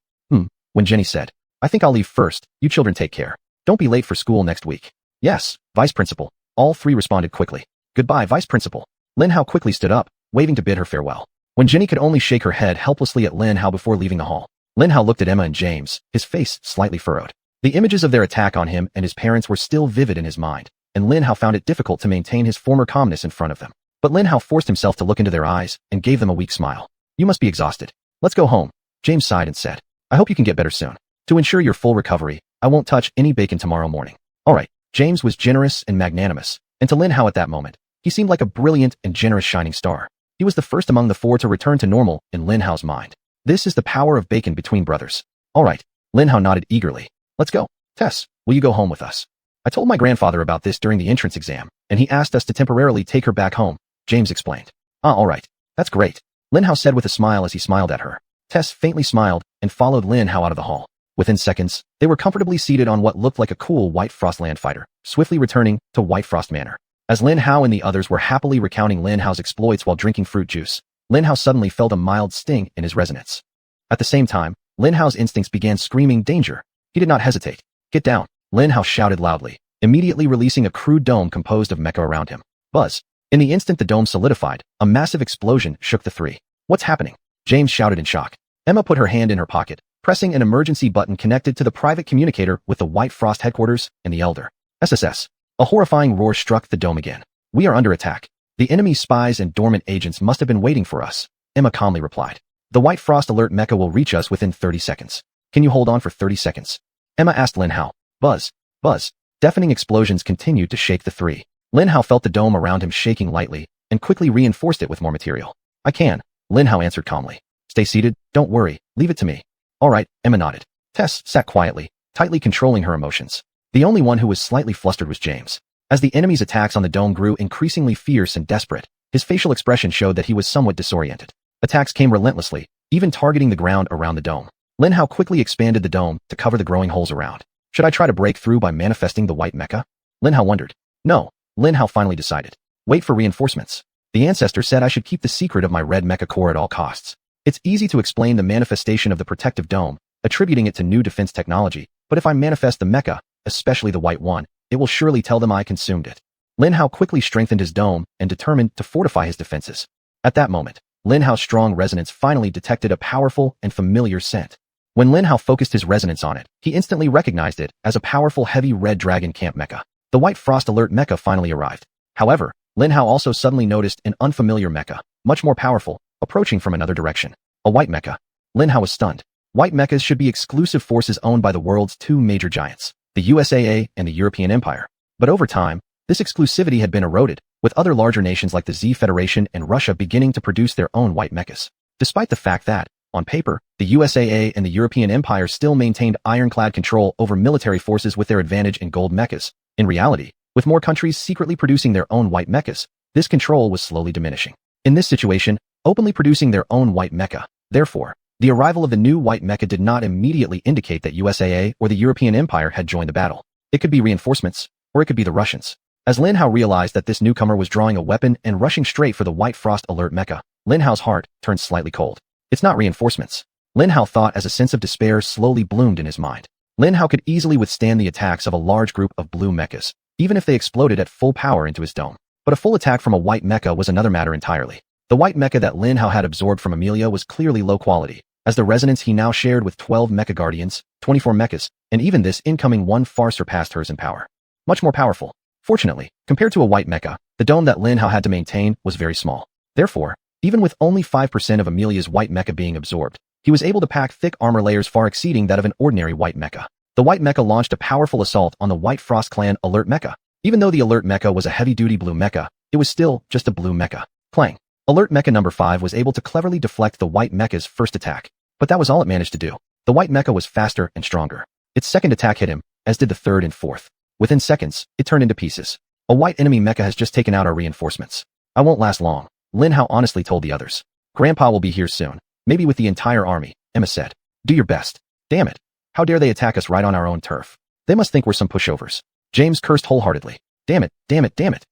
When Jenny said, I think I'll leave first, you children take care. Don't be late for school next week. Yes, Vice Principal. All 3 responded quickly. Goodbye, Vice Principal. Lin Hao quickly stood up, waving to bid her farewell. When Jenny could only shake her head helplessly at Lin Hao before leaving the hall. Lin Hao looked at Emma and James, his face slightly furrowed. The images of their attack on him and his parents were still vivid in his mind, and Lin Hao found it difficult to maintain his former calmness in front of them. But Lin Hao forced himself to look into their eyes and gave them a weak smile. You must be exhausted. Let's go home. James sighed and said, I hope you can get better soon. To ensure your full recovery, I won't touch any bacon tomorrow morning. Alright. James was generous and magnanimous, and to Lin Hao at that moment, he seemed like a brilliant and generous shining star. He was the first among the 4 to return to normal in Lin Hao's mind. This is the power of bacon between brothers. Alright. Lin Hao nodded eagerly. Let's go. Tess, will you go home with us? I told my grandfather about this during the entrance exam, and he asked us to temporarily take her back home, James explained. Ah, all right. That's great, Lin Hao said with a smile as he smiled at her. Tess faintly smiled and followed Lin Hao out of the hall. Within seconds, they were comfortably seated on what looked like a cool White Frost land fighter, swiftly returning to White Frost Manor. As Lin Hao and the others were happily recounting Lin Hao's exploits while drinking fruit juice, Lin Hao suddenly felt a mild sting in his resonance. At the same time, Lin Hao's instincts began screaming danger. He did not hesitate. Get down, Lin Hao shouted loudly, immediately releasing a crude dome composed of mecha around him. Buzz. In the instant the dome solidified, a massive explosion shook the three. What's happening? James shouted in shock. Emma put her hand in her pocket, pressing an emergency button connected to the private communicator with the White Frost headquarters and the Elder. SSS. A horrifying roar struck the dome again. We are under attack. The enemy's spies and dormant agents must have been waiting for us, Emma calmly replied. The White Frost alert mecha will reach us within 30 seconds. Can you hold on for 30 seconds? Emma asked Lin Hao. Buzz. Buzz. Deafening explosions continued to shake the three. Lin Hao felt the dome around him shaking lightly and quickly reinforced it with more material. I can, Lin Hao answered calmly. Stay seated, don't worry, leave it to me. All right, Emma nodded. Tess sat quietly, tightly controlling her emotions. The only one who was slightly flustered was James. As the enemy's attacks on the dome grew increasingly fierce and desperate, his facial expression showed that he was somewhat disoriented. Attacks came relentlessly, even targeting the ground around the dome. Lin Hao quickly expanded the dome to cover the growing holes around. Should I try to break through by manifesting the white mecha? Lin Hao wondered. No, Lin Hao finally decided. Wait for reinforcements. The ancestor said I should keep the secret of my red mecha core at all costs. It's easy to explain the manifestation of the protective dome, attributing it to new defense technology, but if I manifest the mecha, especially the white one, it will surely tell them I consumed it. Lin Hao quickly strengthened his dome and determined to fortify his defenses. At that moment, Lin Hao's strong resonance finally detected a powerful and familiar scent. When Lin Hao focused his resonance on it, he instantly recognized it as a powerful heavy red dragon camp mecha. The White Frost alert mecha finally arrived. However, Lin Hao also suddenly noticed an unfamiliar mecha, much more powerful, approaching from another direction. A white mecha. Lin Hao was stunned. White mechas should be exclusive forces owned by the world's two major giants, the USAA and the European Empire. But over time, this exclusivity had been eroded, with other larger nations like the Z Federation and Russia beginning to produce their own white mechas. Despite the fact that, on paper, the USAA and the European Empire still maintained ironclad control over military forces with their advantage in gold mechas, in reality, with more countries secretly producing their own white mechas, this control was slowly diminishing. In this situation, openly producing their own white mecha, therefore, the arrival of the new white mecha did not immediately indicate that USAA or the European Empire had joined the battle. It could be reinforcements, or it could be the Russians. As Lin Hao realized that this newcomer was drawing a weapon and rushing straight for the White Frost alert mecha, Lin Hao's heart turned slightly cold. It's not reinforcements, Lin Hao thought as a sense of despair slowly bloomed in his mind. Lin Hao could easily withstand the attacks of a large group of blue mechas, even if they exploded at full power into his dome. But a full attack from a white mecha was another matter entirely. The white mecha that Lin Hao had absorbed from Amelia was clearly low quality, as the resonance he now shared with 12 mecha guardians, 24 mechas, and even this incoming one far surpassed hers in power. Much more powerful. Fortunately, compared to a white mecha, the dome that Lin Hao had to maintain was very small. Therefore, even with only 5% of Amelia's white mecha being absorbed, he was able to pack thick armor layers far exceeding that of an ordinary white mecha. The white mecha launched a powerful assault on the White Frost clan alert mecha. Even though the alert mecha was a heavy-duty blue mecha, it was still just a blue mecha. Clang. Alert mecha number 5 was able to cleverly deflect the white mecha's first attack, but that was all it managed to do. The white mecha was faster and stronger. Its second attack hit him, as did the third and fourth. Within seconds, it turned into pieces. A white enemy mecha has just taken out our reinforcements. I won't last long, Lin Hao honestly told the others. Grandpa will be here soon, maybe with the entire army, Emma said. Do your best. Damn it. How dare they attack us right on our own turf? They must think we're some pushovers. James cursed wholeheartedly. Damn it, damn it, damn it.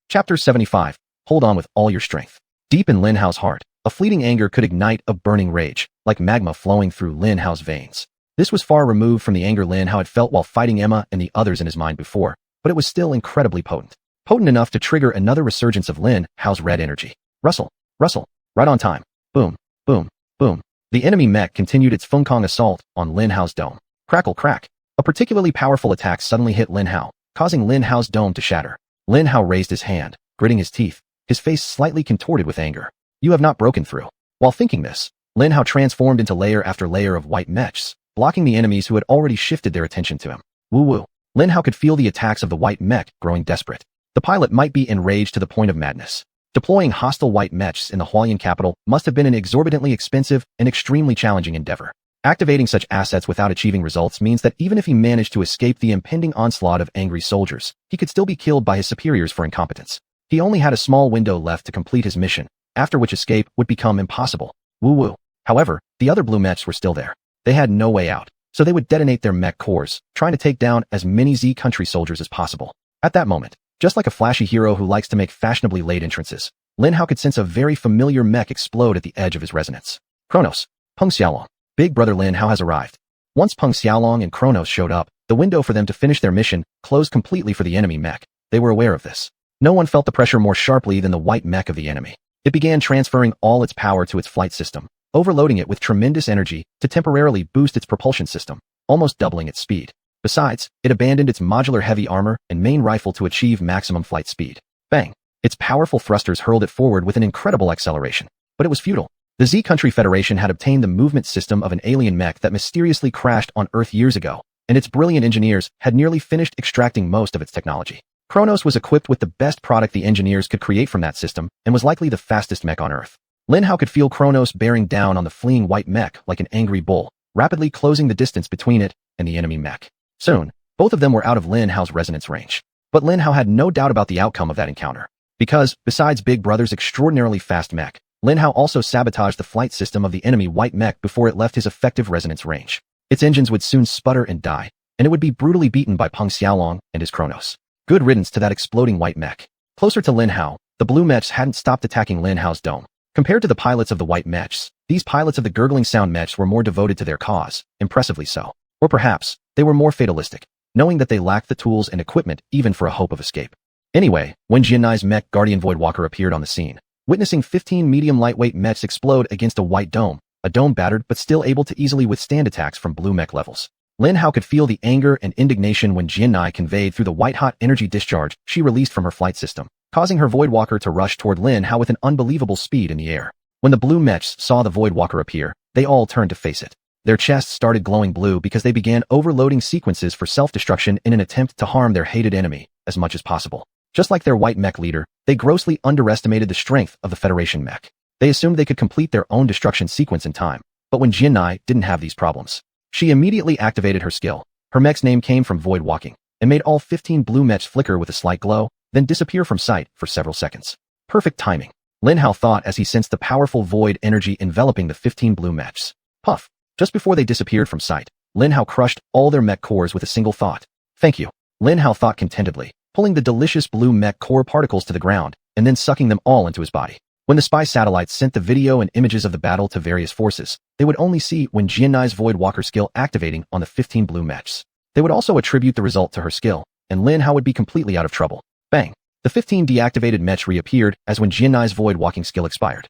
Chapter 75. Hold on with all your strength. Deep in Lin Hao's heart, a fleeting anger could ignite a burning rage, like magma flowing through Lin Hao's veins. This was far removed from the anger Lin Hao had felt while fighting Emma and the others in his mind before, but it was still incredibly potent. Potent enough to trigger another resurgence of Lin Hao's red energy. Rustle, rustle, right on time. Boom, boom, boom. The enemy mech continued its Fengkong assault on Lin Hao's dome. Crackle crack. A particularly powerful attack suddenly hit Lin Hao, causing Lin Hao's dome to shatter. Lin Hao raised his hand, gritting his teeth, his face slightly contorted with anger. You have not broken through. While thinking this, Lin Hao transformed into layer after layer of white mechs, blocking the enemies who had already shifted their attention to him. Woo woo. Lin Hao could feel the attacks of the white mech growing desperate. The pilot might be enraged to the point of madness. Deploying hostile white mechs in the Xuanyuan capital must have been an exorbitantly expensive and extremely challenging endeavor. Activating such assets without achieving results means that even if he managed to escape the impending onslaught of angry soldiers, he could still be killed by his superiors for incompetence. He only had a small window left to complete his mission, after which escape would become impossible. Woo-woo. However, the other blue mechs were still there. They had no way out, so they would detonate their mech cores, trying to take down as many Z country soldiers as possible. At that moment, just like a flashy hero who likes to make fashionably late entrances, Lin Hao could sense a very familiar mech explode at the edge of his resonance. Kronos. Peng Xiaolong. Big brother Lin Hao has arrived. Once Peng Xiaolong and Kronos showed up, the window for them to finish their mission closed completely for the enemy mech. They were aware of this. No one felt the pressure more sharply than the white mech of the enemy. It began transferring all its power to its flight system, overloading it with tremendous energy to temporarily boost its propulsion system, almost doubling its speed. Besides, it abandoned its modular heavy armor and main rifle to achieve maximum flight speed. Bang! Its powerful thrusters hurled it forward with an incredible acceleration. But it was futile. The Z Country Federation had obtained the movement system of an alien mech that mysteriously crashed on Earth years ago, and its brilliant engineers had nearly finished extracting most of its technology. Kronos was equipped with the best product the engineers could create from that system, and was likely the fastest mech on Earth. Lin Hao could feel Kronos bearing down on the fleeing white mech like an angry bull, rapidly closing the distance between it and the enemy mech. Soon, both of them were out of Lin Hao's resonance range. But Lin Hao had no doubt about the outcome of that encounter. Because, besides Big Brother's extraordinarily fast mech, Lin Hao also sabotaged the flight system of the enemy white mech before it left his effective resonance range. Its engines would soon sputter and die, and it would be brutally beaten by Peng Xiaolong and his Kronos. Good riddance to that exploding white mech. Closer to Lin Hao, the blue mechs hadn't stopped attacking Lin Hao's dome. Compared to the pilots of the white mechs, these pilots of the gurgling sound mechs were more devoted to their cause, impressively so. Or perhaps, they were more fatalistic, knowing that they lacked the tools and equipment even for a hope of escape. Anyway, when Jiannai's mech Guardian Voidwalker appeared on the scene, witnessing 15 medium lightweight mechs explode against a white dome, a dome battered but still able to easily withstand attacks from blue mech levels. Lin Hao could feel the anger and indignation when Jiannai conveyed through the white-hot energy discharge she released from her flight system, causing her Voidwalker to rush toward Lin Hao with an unbelievable speed in the air. When the blue mechs saw the Voidwalker appear, they all turned to face it. Their chests started glowing blue because they began overloading sequences for self-destruction in an attempt to harm their hated enemy as much as possible. Just like their white mech leader, they grossly underestimated the strength of the Federation mech. They assumed they could complete their own destruction sequence in time, but when Jiannai didn't have these problems, she immediately activated her skill. Her mech's name came from void walking, and made all 15 blue mechs flicker with a slight glow, then disappear from sight for several seconds. Perfect timing, Lin Hao thought as he sensed the powerful void energy enveloping the 15 blue mechs. Puff! Just before they disappeared from sight, Lin Hao crushed all their mech cores with a single thought. Thank you, Lin Hao thought contentedly, pulling the delicious blue mech core particles to the ground, and then sucking them all into his body. When the spy satellites sent the video and images of the battle to various forces, they would only see when Jiannai's Voidwalker skill activating on the 15 blue mechs. They would also attribute the result to her skill, and Lin Hao would be completely out of trouble. Bang! The 15 deactivated mechs reappeared as when Jiannai's Voidwalking skill expired.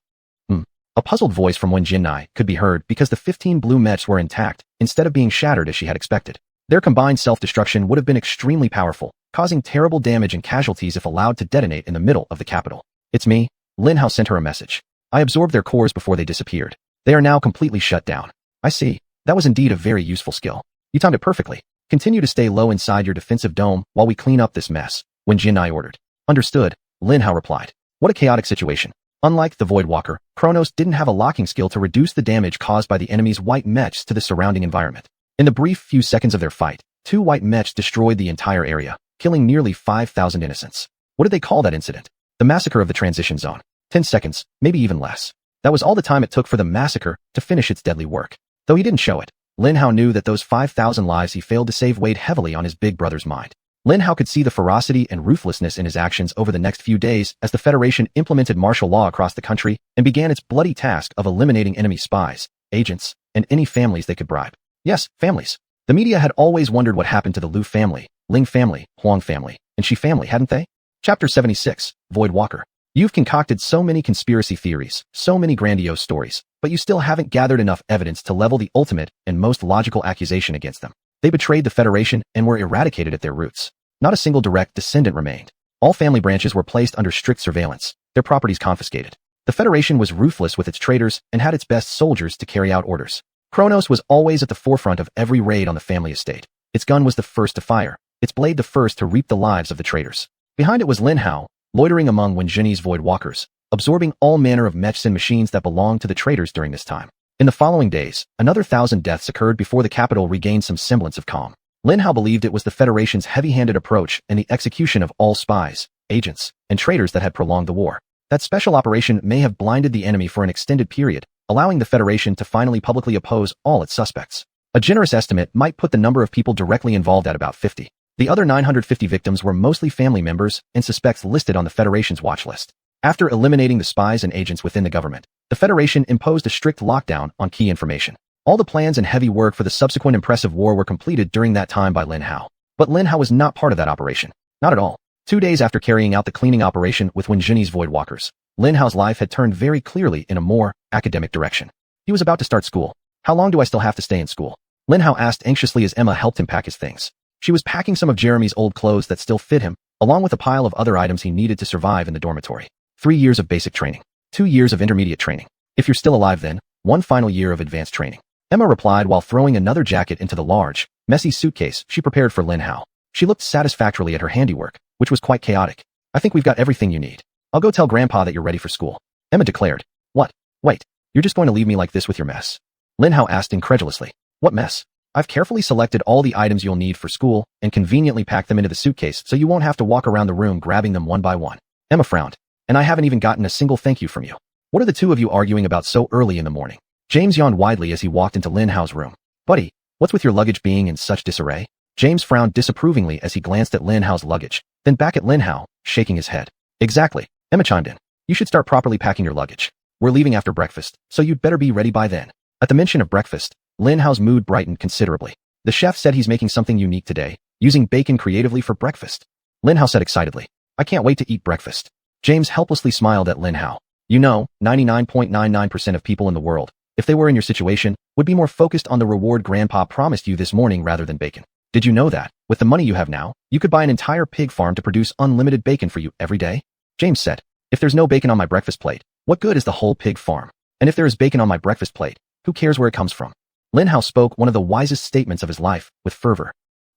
A puzzled voice from Wen Jiannai could be heard because the 15 blue mechs were intact instead of being shattered as she had expected. Their combined self-destruction would have been extremely powerful, causing terrible damage and casualties if allowed to detonate in the middle of the capital. It's me. Lin Hao sent her a message. I absorbed their cores before they disappeared. They are now completely shut down. I see. That was indeed a very useful skill. You timed it perfectly. Continue to stay low inside your defensive dome while we clean up this mess, Wen Jiannai ordered. Understood, Lin Hao replied. What a chaotic situation. Unlike the Voidwalker, Kronos didn't have a locking skill to reduce the damage caused by the enemy's white mechs to the surrounding environment. In the brief few seconds of their fight, 2 white mechs destroyed the entire area, killing nearly 5,000 innocents. What did they call that incident? The massacre of the transition zone. 10 seconds, maybe even less. That was all the time it took for the massacre to finish its deadly work. Though he didn't show it, Lin Hao knew that those 5,000 lives he failed to save weighed heavily on his big brother's mind. Lin Hao could see the ferocity and ruthlessness in his actions over the next few days as the Federation implemented martial law across the country and began its bloody task of eliminating enemy spies, agents, and any families they could bribe. Yes, families. The media had always wondered what happened to the Liu family, Ling family, Huang family, and Shi family, hadn't they? Chapter 76, Void Walker. You've concocted so many conspiracy theories, so many grandiose stories, but you still haven't gathered enough evidence to level the ultimate and most logical accusation against them. They betrayed the Federation and were eradicated at their roots. Not a single direct descendant remained. All family branches were placed under strict surveillance, their properties confiscated. The Federation was ruthless with its traitors and had its best soldiers to carry out orders. Kronos was always at the forefront of every raid on the family estate. Its gun was the first to fire, its blade the first to reap the lives of the traitors. Behind it was Lin Hao, loitering among Wen Zhenyi's void walkers, absorbing all manner of mechs and machines that belonged to the traitors during this time. In the following days, another 1,000 deaths occurred before the capital regained some semblance of calm. Lin Hao believed it was the Federation's heavy-handed approach and the execution of all spies, agents, and traitors that had prolonged the war. That special operation may have blinded the enemy for an extended period, allowing the Federation to finally publicly oppose all its suspects. A generous estimate might put the number of people directly involved at about 50. The other 950 victims were mostly family members and suspects listed on the Federation's watch list. After eliminating the spies and agents within the government, the Federation imposed a strict lockdown on key information. All the plans and heavy work for the subsequent impressive war were completed during that time by Lin Hao. But Lin Hao was not part of that operation. Not at all. 2 days after carrying out the cleaning operation with Wenjin's Voidwalkers, Lin Hao's life had turned very clearly in a more academic direction. He was about to start school. How long do I still have to stay in school? Lin Hao asked anxiously as Emma helped him pack his things. She was packing some of Jeremy's old clothes that still fit him, along with a pile of other items he needed to survive in the dormitory. 3 years of basic training. 2 years of intermediate training. If you're still alive then, 1 final year of advanced training. Emma replied while throwing another jacket into the large, messy suitcase she prepared for Lin Hao. She looked satisfactorily at her handiwork, which was quite chaotic. I think we've got everything you need. I'll go tell Grandpa that you're ready for school. Emma declared. What? Wait, you're just going to leave me like this with your mess? Lin Hao asked incredulously. What mess? I've carefully selected all the items you'll need for school and conveniently packed them into the suitcase so you won't have to walk around the room grabbing them one by one. Emma frowned. And I haven't even gotten a single thank you from you. What are the two of you arguing about so early in the morning? James yawned widely as he walked into Lin Hao's room. Buddy, what's with your luggage being in such disarray? James frowned disapprovingly as he glanced at Lin Hao's luggage, then back at Lin Hao, shaking his head. Exactly, Emma chimed in. You should start properly packing your luggage. We're leaving after breakfast, so you'd better be ready by then. At the mention of breakfast, Lin Hao's mood brightened considerably. The chef said he's making something unique today, using bacon creatively for breakfast. Lin Hao said excitedly. I can't wait to eat breakfast. James helplessly smiled at Lin Hao. You know, 99.99% of people in the world, if they were in your situation, would be more focused on the reward Grandpa promised you this morning rather than bacon. Did you know that, with the money you have now, you could buy an entire pig farm to produce unlimited bacon for you every day? James said. If there's no bacon on my breakfast plate, what good is the whole pig farm? And if there is bacon on my breakfast plate, who cares where it comes from? Lin Hao spoke one of the wisest statements of his life, with fervor.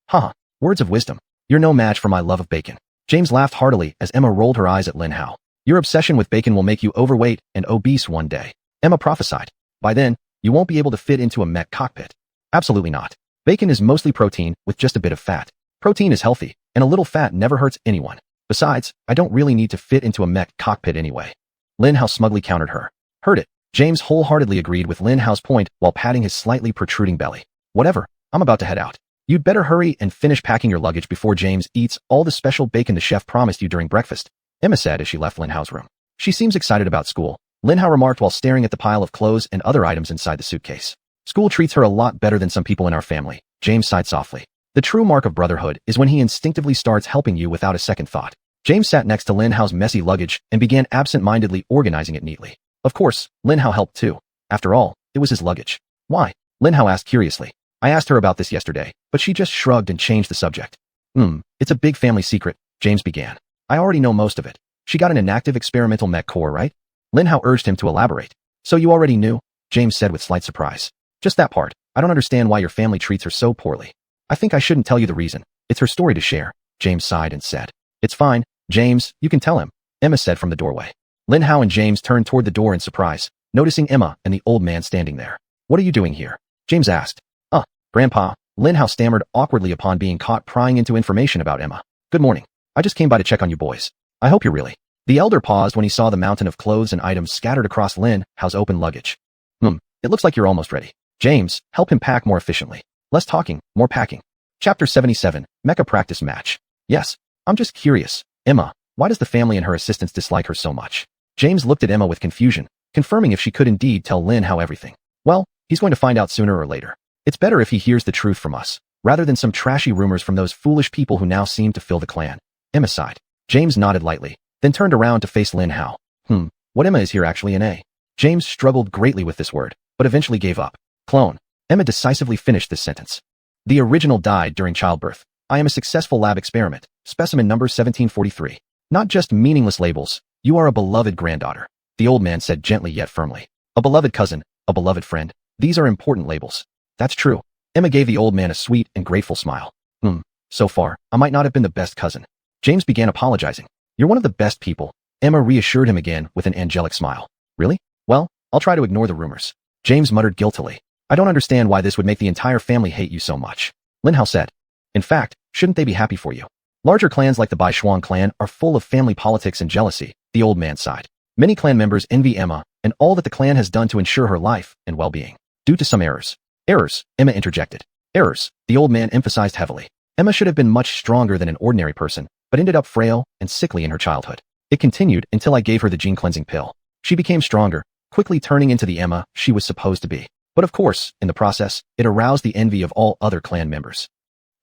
Haha, words of wisdom. You're no match for my love of bacon. James laughed heartily as Emma rolled her eyes at Lin Hao. Your obsession with bacon will make you overweight and obese one day. Emma prophesied. By then, you won't be able to fit into a mech cockpit. Absolutely not. Bacon is mostly protein with just a bit of fat. Protein is healthy, and a little fat never hurts anyone. Besides, I don't really need to fit into a mech cockpit anyway. Lin Hao smugly countered her. Heard it. James wholeheartedly agreed with Lin Hao's point while patting his slightly protruding belly. Whatever, I'm about to head out. You'd better hurry and finish packing your luggage before James eats all the special bacon the chef promised you during breakfast, Emma said as she left Lin Hao's room. She seems excited about school, Lin Hao remarked while staring at the pile of clothes and other items inside the suitcase. School treats her a lot better than some people in our family, James sighed softly. The true mark of brotherhood is when he instinctively starts helping you without a second thought. James sat next to Lin Hao's messy luggage and began absent-mindedly organizing it neatly. Of course, Lin Hao helped too. After all, it was his luggage. Why? Lin Hao asked curiously. I asked her about this yesterday, but she just shrugged and changed the subject. It's a big family secret, James began. I already know most of it. She got an inactive experimental mech core, right? Lin Hao urged him to elaborate. So you already knew? James said with slight surprise. Just that part. I don't understand why your family treats her so poorly. I think I shouldn't tell you the reason. It's her story to share, James sighed and said. It's fine, James, you can tell him, Emma said from the doorway. Lin Hao and James turned toward the door in surprise, noticing Emma and the old man standing there. What are you doing here? James asked. Grandpa, Lin Hao stammered awkwardly upon being caught prying into information about Emma. Good morning. I just came by to check on you boys. I hope you're really. The elder paused when he saw the mountain of clothes and items scattered across Lin Hao's open luggage. It looks like you're almost ready. James, help him pack more efficiently. Less talking, more packing. Chapter 77, Mecha Practice Match. Yes, I'm just curious. Emma, why does the family and her assistants dislike her so much? James looked at Emma with confusion, confirming if she could indeed tell Lin Hao everything. Well, he's going to find out sooner or later. It's better if he hears the truth from us, rather than some trashy rumors from those foolish people who now seem to fill the clan. Emma sighed. James nodded lightly, then turned around to face Lin Hao. What Emma is here actually an A? James struggled greatly with this word, but eventually gave up. Clone. Emma decisively finished this sentence. The original died during childbirth. I am a successful lab experiment. Specimen number 1743. Not just meaningless labels. You are a beloved granddaughter. The old man said gently yet firmly. A beloved cousin, a beloved friend. These are important labels. That's true. Emma gave the old man a sweet and grateful smile. So far, I might not have been the best cousin. James began apologizing. You're one of the best people. Emma reassured him again with an angelic smile. Really? Well, I'll try to ignore the rumors. James muttered guiltily. I don't understand why this would make the entire family hate you so much. Lin Hao said. In fact, shouldn't they be happy for you? Larger clans like the Baishuang clan are full of family politics and jealousy, the old man sighed. Many clan members envy Emma and all that the clan has done to ensure her life and well-being. Due to some errors. Errors, Emma interjected. Errors, the old man emphasized heavily. Emma should have been much stronger than an ordinary person, but ended up frail and sickly in her childhood. It continued until I gave her the gene-cleansing pill. She became stronger, quickly turning into the Emma she was supposed to be. But of course, in the process, it aroused the envy of all other clan members.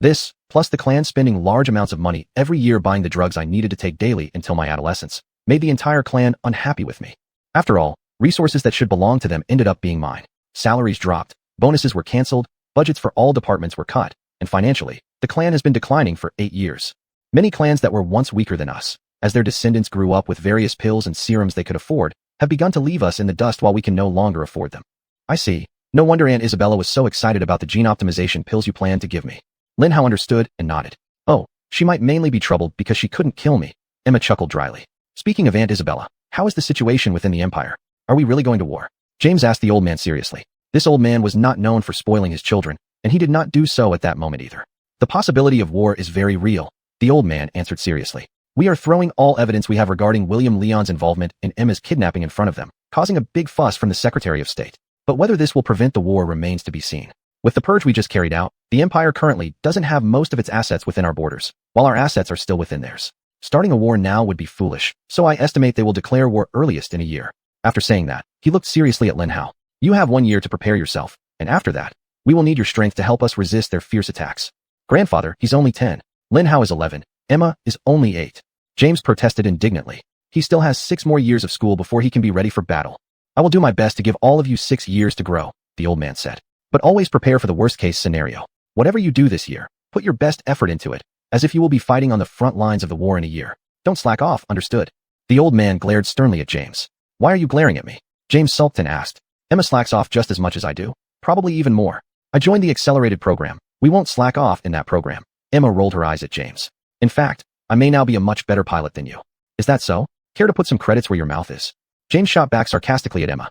This, plus the clan spending large amounts of money every year buying the drugs I needed to take daily until my adolescence, made the entire clan unhappy with me. After all, resources that should belong to them ended up being mine. Salaries dropped, bonuses were cancelled, budgets for all departments were cut, and financially, the clan has been declining for 8 years. Many clans that were once weaker than us, as their descendants grew up with various pills and serums they could afford, have begun to leave us in the dust while we can no longer afford them. I see. No wonder Aunt Isabella was so excited about the gene optimization pills you planned to give me. Lin Hao understood and nodded. Oh, she might mainly be troubled because she couldn't kill me. Emma chuckled dryly. Speaking of Aunt Isabella, how is the situation within the Empire? Are we really going to war? James asked the old man seriously. This old man was not known for spoiling his children, and he did not do so at that moment either. The possibility of war is very real, the old man answered seriously. We are throwing all evidence we have regarding William Leon's involvement in Emma's kidnapping in front of them, causing a big fuss from the Secretary of State. But whether this will prevent the war remains to be seen. With the purge we just carried out, the Empire currently doesn't have most of its assets within our borders, while our assets are still within theirs. Starting a war now would be foolish, so I estimate they will declare war earliest in a year. After saying that, he looked seriously at Lin Hao. You have 1 year to prepare yourself, and after that, we will need your strength to help us resist their fierce attacks. Grandfather, he's only 10. Lin Hao is 11. Emma is only 8. James protested indignantly. He still has 6 more years of school before he can be ready for battle. I will do my best to give all of you 6 years to grow, the old man said. But always prepare for the worst-case scenario. Whatever you do this year, put your best effort into it, as if you will be fighting on the front lines of the war in a year. Don't slack off, understood? The old man glared sternly at James. Why are you glaring at me? James sulked and asked. Emma slacks off just as much as I do. Probably even more. I joined the accelerated program. We won't slack off in that program. Emma rolled her eyes at James. In fact, I may now be a much better pilot than you. Is that so? Care to put some credits where your mouth is? James shot back sarcastically at Emma.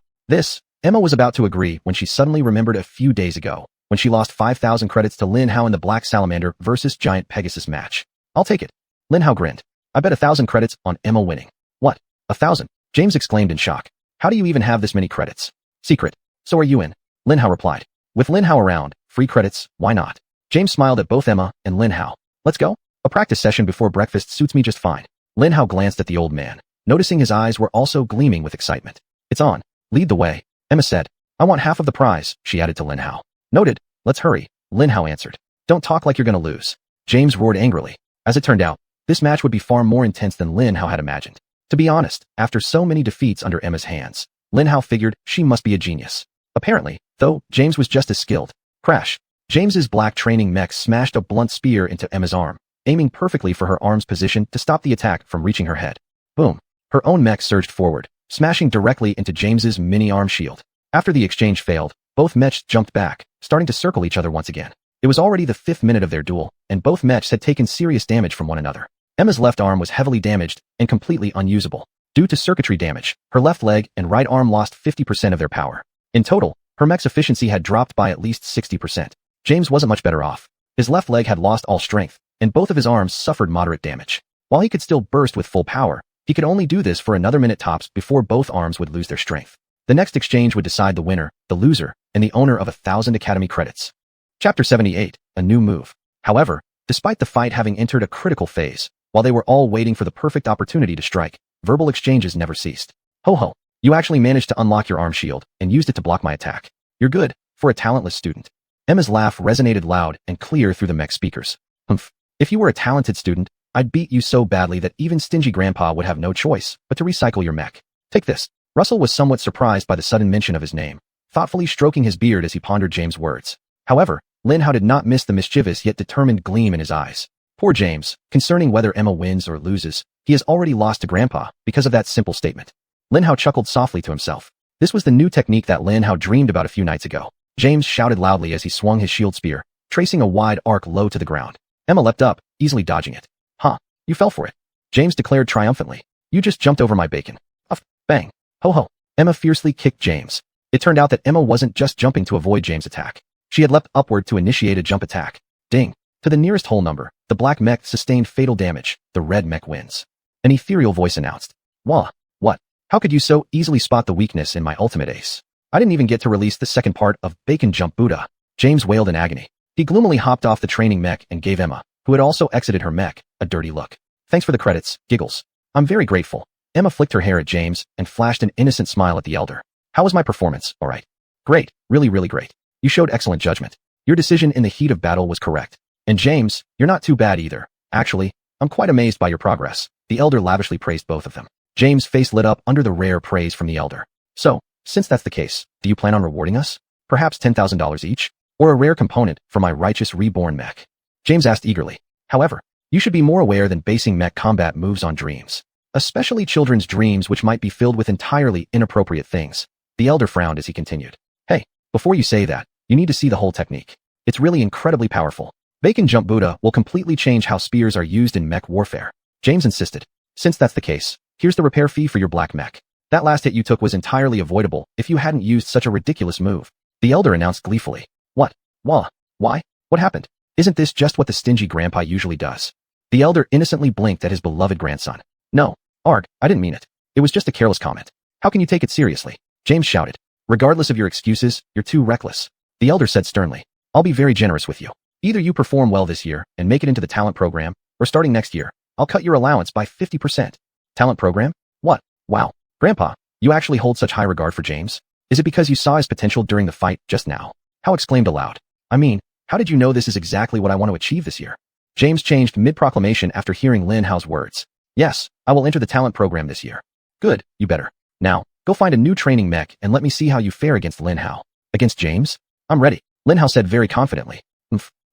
Emma was about to agree when she suddenly remembered a few days ago, when she lost 5,000 credits to Lin Hao in the Black Salamander versus Giant Pegasus match. I'll take it. Lin Hao grinned. I bet 1,000 credits on Emma winning. What? 1,000? James exclaimed in shock. How do you even have this many credits? Secret. So are you in? Lin Hao replied. With Lin Hao around, free credits, why not? James smiled at both Emma and Lin Hao. Let's go? A practice session before breakfast suits me just fine. Lin Hao glanced at the old man, noticing his eyes were also gleaming with excitement. It's on. Lead the way. Emma said. I want half of the prize, she added to Lin Hao. Noted. Let's hurry. Lin Hao answered. Don't talk like you're gonna lose. James roared angrily. As it turned out, this match would be far more intense than Lin Hao had imagined. To be honest, after so many defeats under Emma's hands, Lin Hao figured she must be a genius. Apparently, though, James was just as skilled. Crash. James's black training mech smashed a blunt spear into Emma's arm, aiming perfectly for her arm's position to stop the attack from reaching her head. Boom. Her own mech surged forward, smashing directly into James's mini-arm shield. After the exchange failed, both mechs jumped back, starting to circle each other once again. It was already the 5th minute of their duel, and both mechs had taken serious damage from one another. Emma's left arm was heavily damaged and completely unusable. Due to circuitry damage, her left leg and right arm lost 50% of their power. In total, her mech's efficiency had dropped by at least 60%. James wasn't much better off. His left leg had lost all strength, and both of his arms suffered moderate damage. While he could still burst with full power, he could only do this for another minute tops before both arms would lose their strength. The next exchange would decide the winner, the loser, and the owner of 1,000 Academy credits. Chapter 78, A New Move. However, despite the fight having entered a critical phase, while they were all waiting for the perfect opportunity to strike, verbal exchanges never ceased. Ho ho, you actually managed to unlock your arm shield and used it to block my attack. You're good, for a talentless student. Emma's laugh resonated loud and clear through the mech speakers. Humph. If you were a talented student, I'd beat you so badly that even stingy grandpa would have no choice but to recycle your mech. Take this. Russell was somewhat surprised by the sudden mention of his name, thoughtfully stroking his beard as he pondered James' words. However, Lin Hao did not miss the mischievous yet determined gleam in his eyes. Poor James, concerning whether Emma wins or loses, he has already lost to grandpa because of that simple statement. Lin Hao chuckled softly to himself. This was the new technique that Lin Hao dreamed about a few nights ago. James shouted loudly as he swung his shield spear, tracing a wide arc low to the ground. Emma leapt up, easily dodging it. Huh, you fell for it. James declared triumphantly. You just jumped over my bacon. Uff, bang. Ho ho. Emma fiercely kicked James. It turned out that Emma wasn't just jumping to avoid James' attack. She had leapt upward to initiate a jump attack. Ding. To the nearest whole number, the black mech sustained fatal damage. The red mech wins. An ethereal voice announced. Wah. What? How could you so easily spot the weakness in my ultimate ace? I didn't even get to release the second part of Bacon Jump Buddha. James wailed in agony. He gloomily hopped off the training mech and gave Emma, who had also exited her mech, a dirty look. Thanks for the credits, giggles. I'm very grateful. Emma flicked her hair at James and flashed an innocent smile at the elder. How was my performance? All right. Great. Really, really great. You showed excellent judgment. Your decision in the heat of battle was correct. And James, you're not too bad either. Actually, I'm quite amazed by your progress. The elder lavishly praised both of them. James' face lit up under the rare praise from the elder. So, since that's the case, do you plan on rewarding us? Perhaps $10,000 each? Or a rare component for my righteous reborn mech? James asked eagerly. However, you should be more aware than basing mech combat moves on dreams. Especially children's dreams which might be filled with entirely inappropriate things. The elder frowned as he continued. Hey, before you say that, you need to see the whole technique. It's really incredibly powerful. Bacon Jump Buddha will completely change how spears are used in mech warfare. James insisted. Since that's the case, here's the repair fee for your black mech. That last hit you took was entirely avoidable if you hadn't used such a ridiculous move. The elder announced gleefully. What? Wah? Why? What happened? Isn't this just what the stingy grandpa usually does? The elder innocently blinked at his beloved grandson. No, Arg, I didn't mean it. It was just a careless comment. How can you take it seriously? James shouted. Regardless of your excuses, you're too reckless. The elder said sternly. I'll be very generous with you. Either you perform well this year and make it into the talent program, or starting next year, I'll cut your allowance by 50%. Talent program? What? Wow. Grandpa, you actually hold such high regard for James? Is it because you saw his potential during the fight just now? Hal exclaimed aloud. I mean, how did you know this is exactly what I want to achieve this year? James changed mid-proclamation after hearing Lin Hao's words. Yes, I will enter the talent program this year. Good, you better. Now, go find a new training mech and let me see how you fare against Lin Hao. Against James? I'm ready, Lin Hao said very confidently.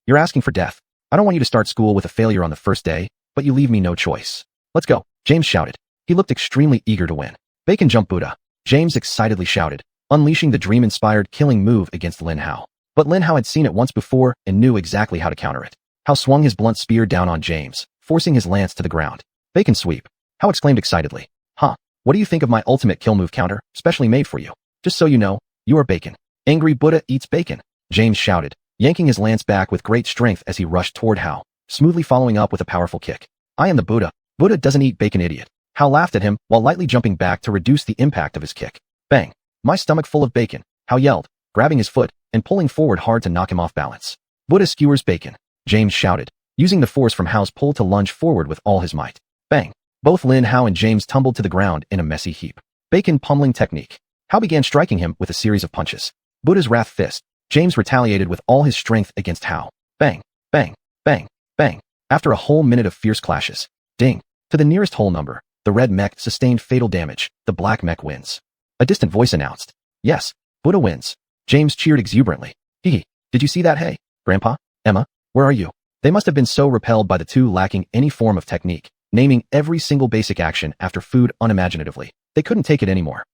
You're asking for death. I don't want you to start school with a failure on the first day, but you leave me no choice. Let's go, James shouted. He looked extremely eager to win. Bacon Jump Buddha, James excitedly shouted, unleashing the dream-inspired killing move against Lin Hao. But Lin Hao had seen it once before and knew exactly how to counter it. Hao swung his blunt spear down on James, forcing his lance to the ground. Bacon sweep, Hao exclaimed excitedly. Huh, what do you think of my ultimate kill move counter, specially made for you? Just so you know, you are bacon. Angry Buddha eats bacon, James shouted, yanking his lance back with great strength as he rushed toward Hao, smoothly following up with a powerful kick. I am the Buddha. Buddha doesn't eat bacon, idiot. Hao laughed at him while lightly jumping back to reduce the impact of his kick. Bang. My stomach full of bacon, Hao yelled, grabbing his foot and pulling forward hard to knock him off balance. Buddha skewers bacon, James shouted, using the force from Hao's pull to lunge forward with all his might. Bang. Both Lin Hao and James tumbled to the ground in a messy heap. Bacon pummeling technique. Hao began striking him with a series of punches. Buddha's wrath fist. James retaliated with all his strength against Hao. Bang, bang, bang, bang. After a whole minute of fierce clashes. Ding. To the nearest whole number, the red mech sustained fatal damage. The black mech wins. A distant voice announced. Yes, Buddha wins. James cheered exuberantly. Hee. Did you see that? Hey, Grandpa, Emma, where are you? They must have been so repelled by the two lacking any form of technique, naming every single basic action after food unimaginatively. They couldn't take it anymore.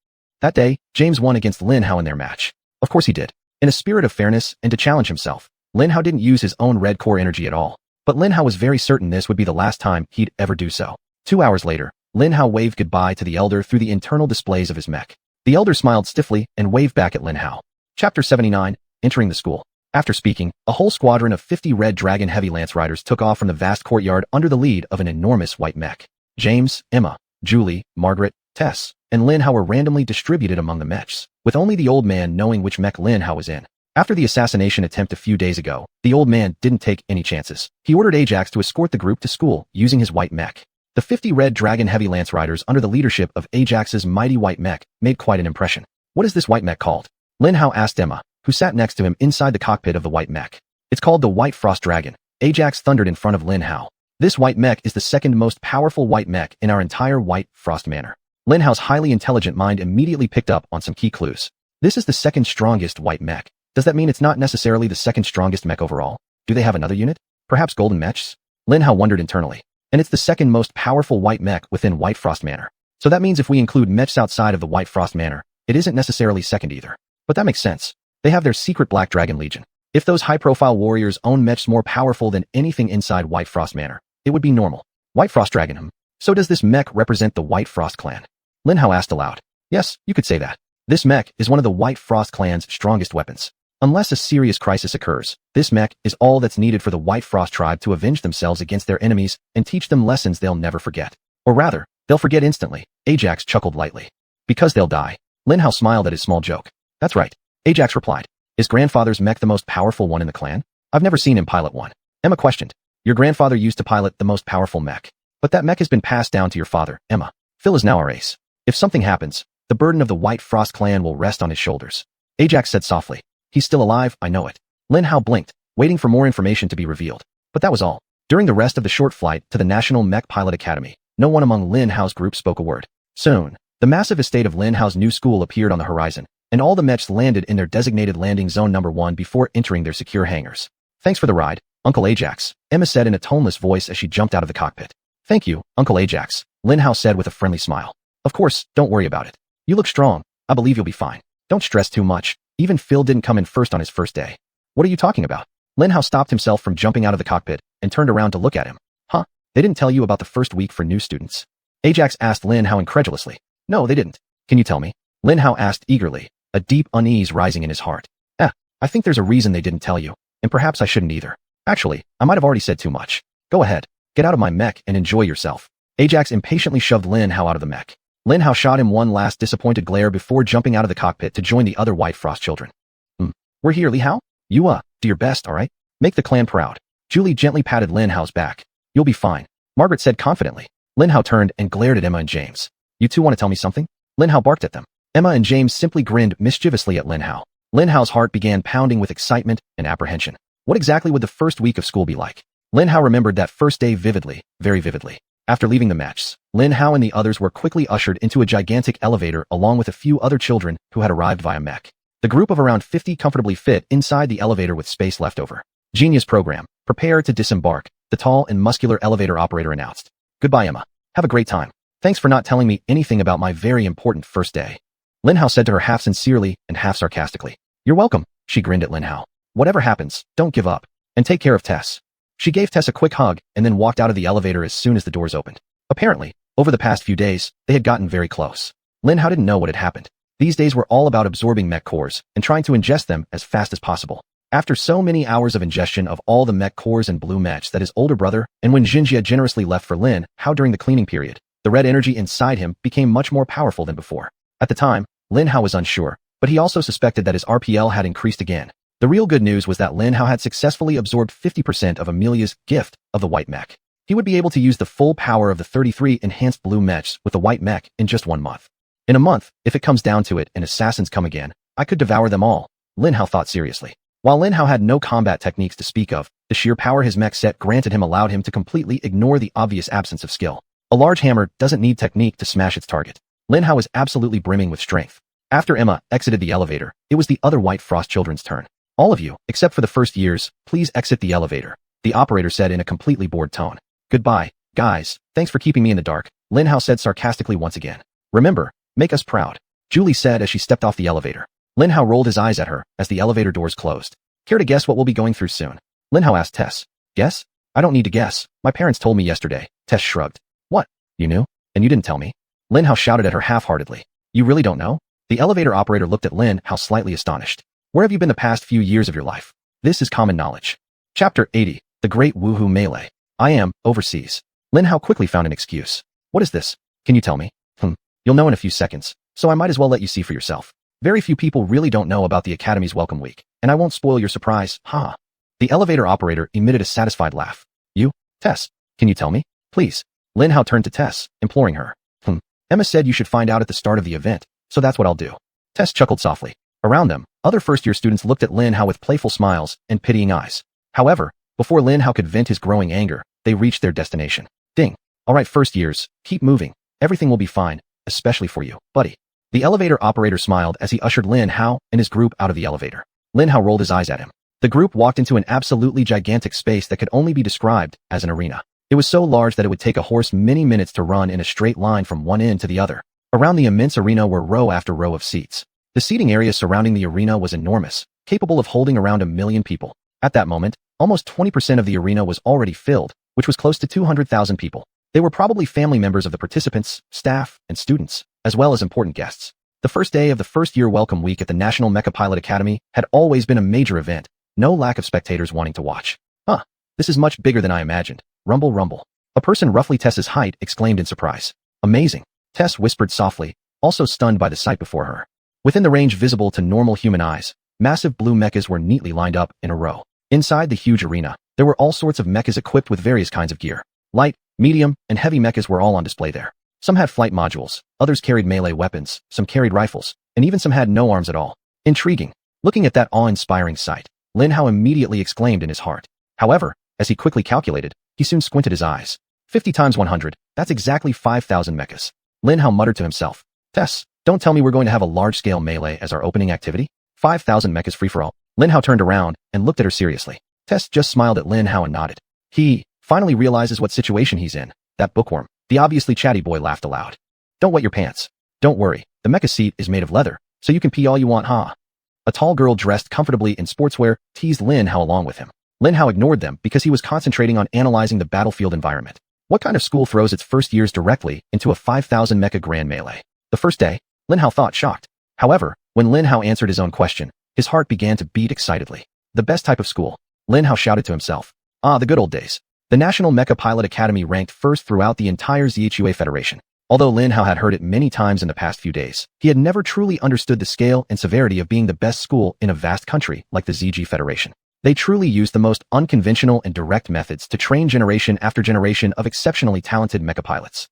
That day, James won against Lin Hao in their match. Of course he did. In a spirit of fairness and to challenge himself, Lin Hao didn't use his own red core energy at all. But Lin Hao was very certain this would be the last time he'd ever do so. 2 hours later, Lin Hao waved goodbye to the elder through the internal displays of his mech. The elder smiled stiffly and waved back at Lin Hao. Chapter 79, Entering the School. After speaking, a whole squadron of 50 red dragon heavy lance riders took off from the vast courtyard under the lead of an enormous white mech. James, Emma, Julie, Margaret, Tess, and Lin Hao were randomly distributed among the mechs, with only the old man knowing which mech Lin Hao was in. After the assassination attempt a few days ago, the old man didn't take any chances. He ordered Ajax to escort the group to school using his white mech. The 50 red dragon heavy lance riders under the leadership of Ajax's mighty white mech made quite an impression. What is this white mech called? Lin Hao asked Emma, who sat next to him inside the cockpit of the white mech. It's called the White Frost Dragon, Ajax thundered in front of Lin Hao. This white mech is the second most powerful white mech in our entire White Frost Manor. Lin Hao's highly intelligent mind immediately picked up on some key clues. This is the second strongest white mech. Does that mean it's not necessarily the second strongest mech overall? Do they have another unit? Perhaps golden mechs? Lin Hao wondered internally. And it's the second most powerful white mech within White Frost Manor. So that means if we include mechs outside of the White Frost Manor, it isn't necessarily second either. But that makes sense. They have their secret Black Dragon Legion. If those high-profile warriors own mechs more powerful than anything inside White Frost Manor, it would be normal. White Frost Dragon. So does this mech represent the White Frost clan? Lin Hao asked aloud. Yes, you could say that. This mech is one of the White Frost clan's strongest weapons. Unless a serious crisis occurs, this mech is all that's needed for the White Frost tribe to avenge themselves against their enemies and teach them lessons they'll never forget. Or rather, they'll forget instantly. Ajax chuckled lightly. Because they'll die. Lin Hao smiled at his small joke. That's right. Ajax replied. Is grandfather's mech the most powerful one in the clan? I've never seen him pilot one. Emma questioned. Your grandfather used to pilot the most powerful mech. But that mech has been passed down to your father, Emma. Phil is now our ace. If something happens, the burden of the White Frost clan will rest on his shoulders. Ajax said softly. He's still alive, I know it. Lin Hao blinked, waiting for more information to be revealed. But that was all. During the rest of the short flight to the National Mech Pilot Academy, no one among Lin Hao's group spoke a word. Soon, the massive estate of Lin Hao's new school appeared on the horizon, and all the mechs landed in their designated landing zone number 1 before entering their secure hangars. Thanks for the ride, Uncle Ajax, Emma said in a toneless voice as she jumped out of the cockpit. Thank you, Uncle Ajax, Lin Hao said with a friendly smile. Of course, don't worry about it. You look strong. I believe you'll be fine. Don't stress too much. Even Phil didn't come in first on his first day. What are you talking about? Lin Hao stopped himself from jumping out of the cockpit and turned around to look at him. Huh? They didn't tell you about the first week for new students? Ajax asked Lin Hao incredulously. No, they didn't. Can you tell me? Lin Hao asked eagerly, a deep unease rising in his heart. I think there's a reason they didn't tell you, and perhaps I shouldn't either. Actually, I might have already said too much. Go ahead. Get out of my mech and enjoy yourself. Ajax impatiently shoved Lin Hao out of the mech. Lin Hao shot him one last disappointed glare before jumping out of the cockpit to join the other White Frost children. We're here, Li Hao? You, do your best, alright? Make the clan proud. Julie gently patted Lin Hao's back. You'll be fine, Margaret said confidently. Lin Hao turned and glared at Emma and James. You two want to tell me something? Lin Hao barked at them. Emma and James simply grinned mischievously at Lin Hao. Lin Hao's heart began pounding with excitement and apprehension. What exactly would the first week of school be like? Lin Hao remembered that first day vividly, very vividly. After leaving the mechs, Lin Hao and the others were quickly ushered into a gigantic elevator along with a few other children who had arrived via mech. The group of around 50 comfortably fit inside the elevator with space left over. Genius program. Prepare to disembark, the tall and muscular elevator operator announced. Goodbye, Emma. Have a great time. Thanks for not telling me anything about my very important first day. Lin Hao said to her half sincerely and half sarcastically. You're welcome, she grinned at Lin Hao. Whatever happens, don't give up. And take care of Tess. She gave Tess a quick hug and then walked out of the elevator as soon as the doors opened. Apparently, over the past few days, they had gotten very close. Lin Hao didn't know what had happened. These days were all about absorbing mech cores and trying to ingest them as fast as possible. After so many hours of ingestion of all the mech cores and blue mechs that his older brother, and when Xinjie generously left for Lin Hao during the cleaning period, the red energy inside him became much more powerful than before. At the time, Lin Hao was unsure, but he also suspected that his RPL had increased again. The real good news was that Lin Hao had successfully absorbed 50% of Amelia's gift of the white mech. He would be able to use the full power of the 33 enhanced blue mechs with the white mech in just 1 month. In a month, if it comes down to it and assassins come again, I could devour them all, Lin Hao thought seriously. While Lin Hao had no combat techniques to speak of, the sheer power his mech set granted him allowed him to completely ignore the obvious absence of skill. A large hammer doesn't need technique to smash its target. Lin Hao was absolutely brimming with strength. After Emma exited the elevator, it was the other White Frost children's turn. All of you, except for the first years, please exit the elevator, the operator said in a completely bored tone. Goodbye, guys, thanks for keeping me in the dark, Lin Hao said sarcastically once again. Remember, make us proud, Julie said as she stepped off the elevator. Lin Hao rolled his eyes at her as the elevator doors closed. Care to guess what we'll be going through soon? Lin Hao asked Tess. Guess? I don't need to guess. My parents told me yesterday, Tess shrugged. What? You knew? And you didn't tell me? Lin Hao shouted at her half-heartedly. You really don't know? The elevator operator looked at Lin Hao slightly astonished. Where have you been the past few years of your life? This is common knowledge. Chapter 80, The Great Woohoo Melee. I am overseas. Lin Hao quickly found an excuse. What is this? Can you tell me? You'll know in a few seconds, so I might as well let you see for yourself. Very few people really don't know about the Academy's Welcome Week, and I won't spoil your surprise, haha. The elevator operator emitted a satisfied laugh. You, Tess, can you tell me? Please. Lin Hao turned to Tess, imploring her. Emma said you should find out at the start of the event, so that's what I'll do. Tess chuckled softly. Around them, other first-year students looked at Lin Hao with playful smiles and pitying eyes. However, before Lin Hao could vent his growing anger, they reached their destination. Ding. All right, first years, keep moving. Everything will be fine, especially for you, buddy. The elevator operator smiled as he ushered Lin Hao and his group out of the elevator. Lin Hao rolled his eyes at him. The group walked into an absolutely gigantic space that could only be described as an arena. It was so large that it would take a horse many minutes to run in a straight line from one end to the other. Around the immense arena were row after row of seats. The seating area surrounding the arena was enormous, capable of holding around 1 million people. At that moment, almost 20% of the arena was already filled, which was close to 200,000 people. They were probably family members of the participants, staff, and students, as well as important guests. The first day of the first-year welcome week at the National Mecha Pilot Academy had always been a major event, no lack of spectators wanting to watch. Huh, this is much bigger than I imagined. Rumble, rumble. A person roughly Tess's height exclaimed in surprise. Amazing. Tess whispered softly, also stunned by the sight before her. Within the range visible to normal human eyes, massive blue mechas were neatly lined up in a row. Inside the huge arena, there were all sorts of mechas equipped with various kinds of gear. Light, medium, and heavy mechas were all on display there. Some had flight modules, others carried melee weapons, some carried rifles, and even some had no arms at all. Intriguing. Looking at that awe-inspiring sight, Lin Hao immediately exclaimed in his heart. However, as he quickly calculated, he soon squinted his eyes. 50 times 100, that's exactly 5,000 mechas. Lin Hao muttered to himself. Tess, don't tell me we're going to have a large-scale melee as our opening activity? 5,000 mechas free-for-all. Lin Hao turned around and looked at her seriously. Tess just smiled at Lin Hao and nodded. He finally realizes what situation he's in. That bookworm. The obviously chatty boy laughed aloud. Don't wet your pants. Don't worry, the mecha seat is made of leather, so you can pee all you want, huh? A tall girl dressed comfortably in sportswear teased Lin Hao along with him. Lin Hao ignored them because he was concentrating on analyzing the battlefield environment. What kind of school throws its first years directly into a 5,000 mecha grand melee? The first day, Lin Hao thought shocked. However, when Lin Hao answered his own question, his heart began to beat excitedly. The best type of school. Lin Hao shouted to himself. Ah, the good old days. The National Mecha Pilot Academy ranked first throughout the entire Xuanyuan Federation. Although Lin Hao had heard it many times in the past few days, he had never truly understood the scale and severity of being the best school in a vast country like the ZG Federation. They truly used the most unconventional and direct methods to train generation after generation of exceptionally talented mecha pilots.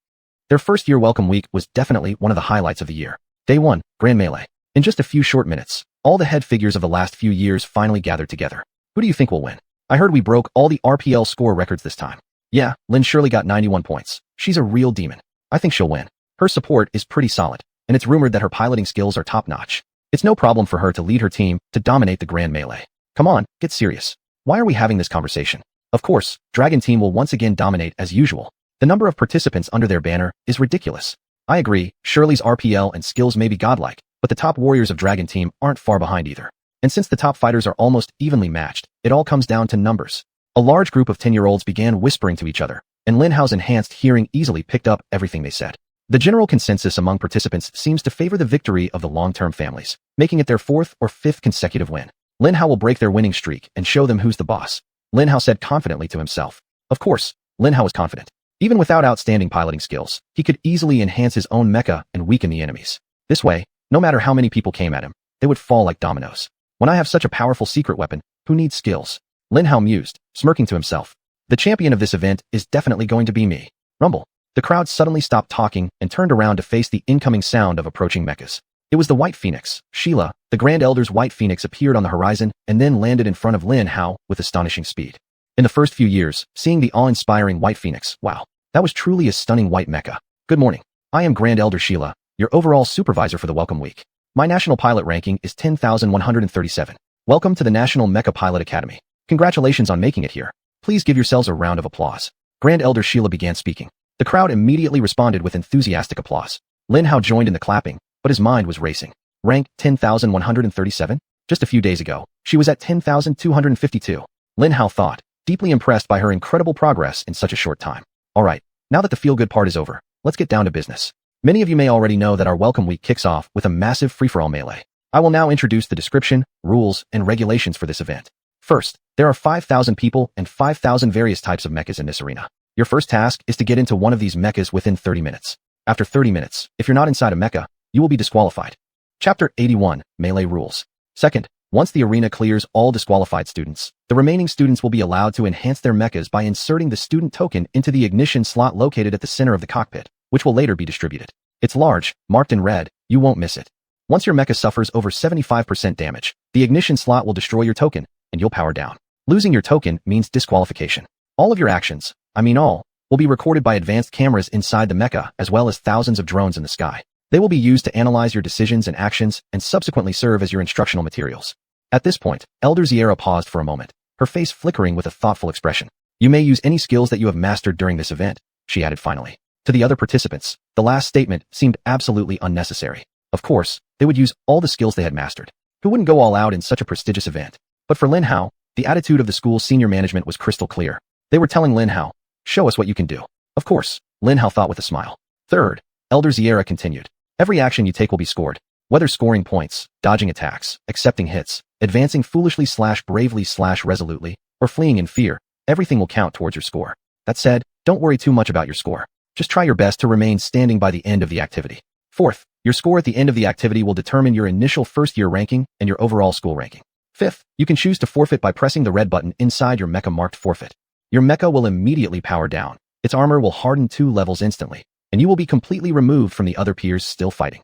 Their first-year welcome week was definitely one of the highlights of the year. Day 1, Grand Melee. In just a few short minutes, all the head figures of the last few years finally gathered together. Who do you think will win? I heard we broke all the RPL score records this time. Yeah, Lin surely got 91 points. She's a real demon. I think she'll win. Her support is pretty solid, and it's rumored that her piloting skills are top-notch. It's no problem for her to lead her team to dominate the Grand Melee. Come on, get serious. Why are we having this conversation? Of course, Dragon Team will once again dominate as usual. The number of participants under their banner is ridiculous. I agree, Shirley's RPL and skills may be godlike, but the top warriors of Dragon Team aren't far behind either. And since the top fighters are almost evenly matched, it all comes down to numbers. A large group of 10-year-olds began whispering to each other, and Lin Hao's enhanced hearing easily picked up everything they said. The general consensus among participants seems to favor the victory of the long-term families, making it their 4th or 5th consecutive win. Lin Hao will break their winning streak and show them who's the boss. Lin Hao said confidently to himself. Of course, Lin Hao was confident. Even without outstanding piloting skills, he could easily enhance his own mecha and weaken the enemies. This way, no matter how many people came at him, they would fall like dominoes. When I have such a powerful secret weapon, who needs skills? Lin Hao mused, smirking to himself. The champion of this event is definitely going to be me. Rumble. The crowd suddenly stopped talking and turned around to face the incoming sound of approaching mechas. It was the White Phoenix. Sheila, the Grand Elder's White Phoenix appeared on the horizon and then landed in front of Lin Hao with astonishing speed. In the first few years, seeing the awe-inspiring White Phoenix, wow, that was truly a stunning white mecha. Good morning. I am Grand Elder Sheila, your overall supervisor for the welcome week. My national pilot ranking is 10,137. Welcome to the National Mecha Pilot Academy. Congratulations on making it here. Please give yourselves a round of applause. Grand Elder Sheila began speaking. The crowd immediately responded with enthusiastic applause. Lin Hao joined in the clapping, but his mind was racing. Rank 10,137? Just a few days ago, she was at 10,252. Lin Hao thought, deeply impressed by her incredible progress in such a short time. Alright, now that the feel-good part is over, let's get down to business. Many of you may already know that our welcome week kicks off with a massive free-for-all melee. I will now introduce the description, rules, and regulations for this event. First, there are 5,000 people and 5,000 various types of mechas in this arena. Your first task is to get into one of these mechas within 30 minutes. After 30 minutes, if you're not inside a mecha, you will be disqualified. Chapter 81, Melee Rules. Second, once the arena clears all disqualified students, the remaining students will be allowed to enhance their mechas by inserting the student token into the ignition slot located at the center of the cockpit, which will later be distributed. It's large, marked in red, you won't miss it. Once your mecha suffers over 75% damage, the ignition slot will destroy your token, and you'll power down. Losing your token means disqualification. All of your actions, all, will be recorded by advanced cameras inside the mecha as well as thousands of drones in the sky. They will be used to analyze your decisions and actions and subsequently serve as your instructional materials. At this point, Elder Ziera paused for a moment, her face flickering with a thoughtful expression. You may use any skills that you have mastered during this event, she added finally. To the other participants, the last statement seemed absolutely unnecessary. Of course, they would use all the skills they had mastered. Who wouldn't go all out in such a prestigious event? But for Lin Hao, the attitude of the school's senior management was crystal clear. They were telling Lin Hao, show us what you can do. Of course, Lin Hao thought with a smile. Third, Elder Ziera continued. Every action you take will be scored. Whether scoring points, dodging attacks, accepting hits, advancing foolishly/bravely/resolutely, or fleeing in fear, everything will count towards your score. That said, don't worry too much about your score. Just try your best to remain standing by the end of the activity. Fourth, your score at the end of the activity will determine your initial first-year ranking and your overall school ranking. Fifth, you can choose to forfeit by pressing the red button inside your mecha marked forfeit. Your mecha will immediately power down. Its armor will harden 2 levels instantly, and you will be completely removed from the other peers still fighting.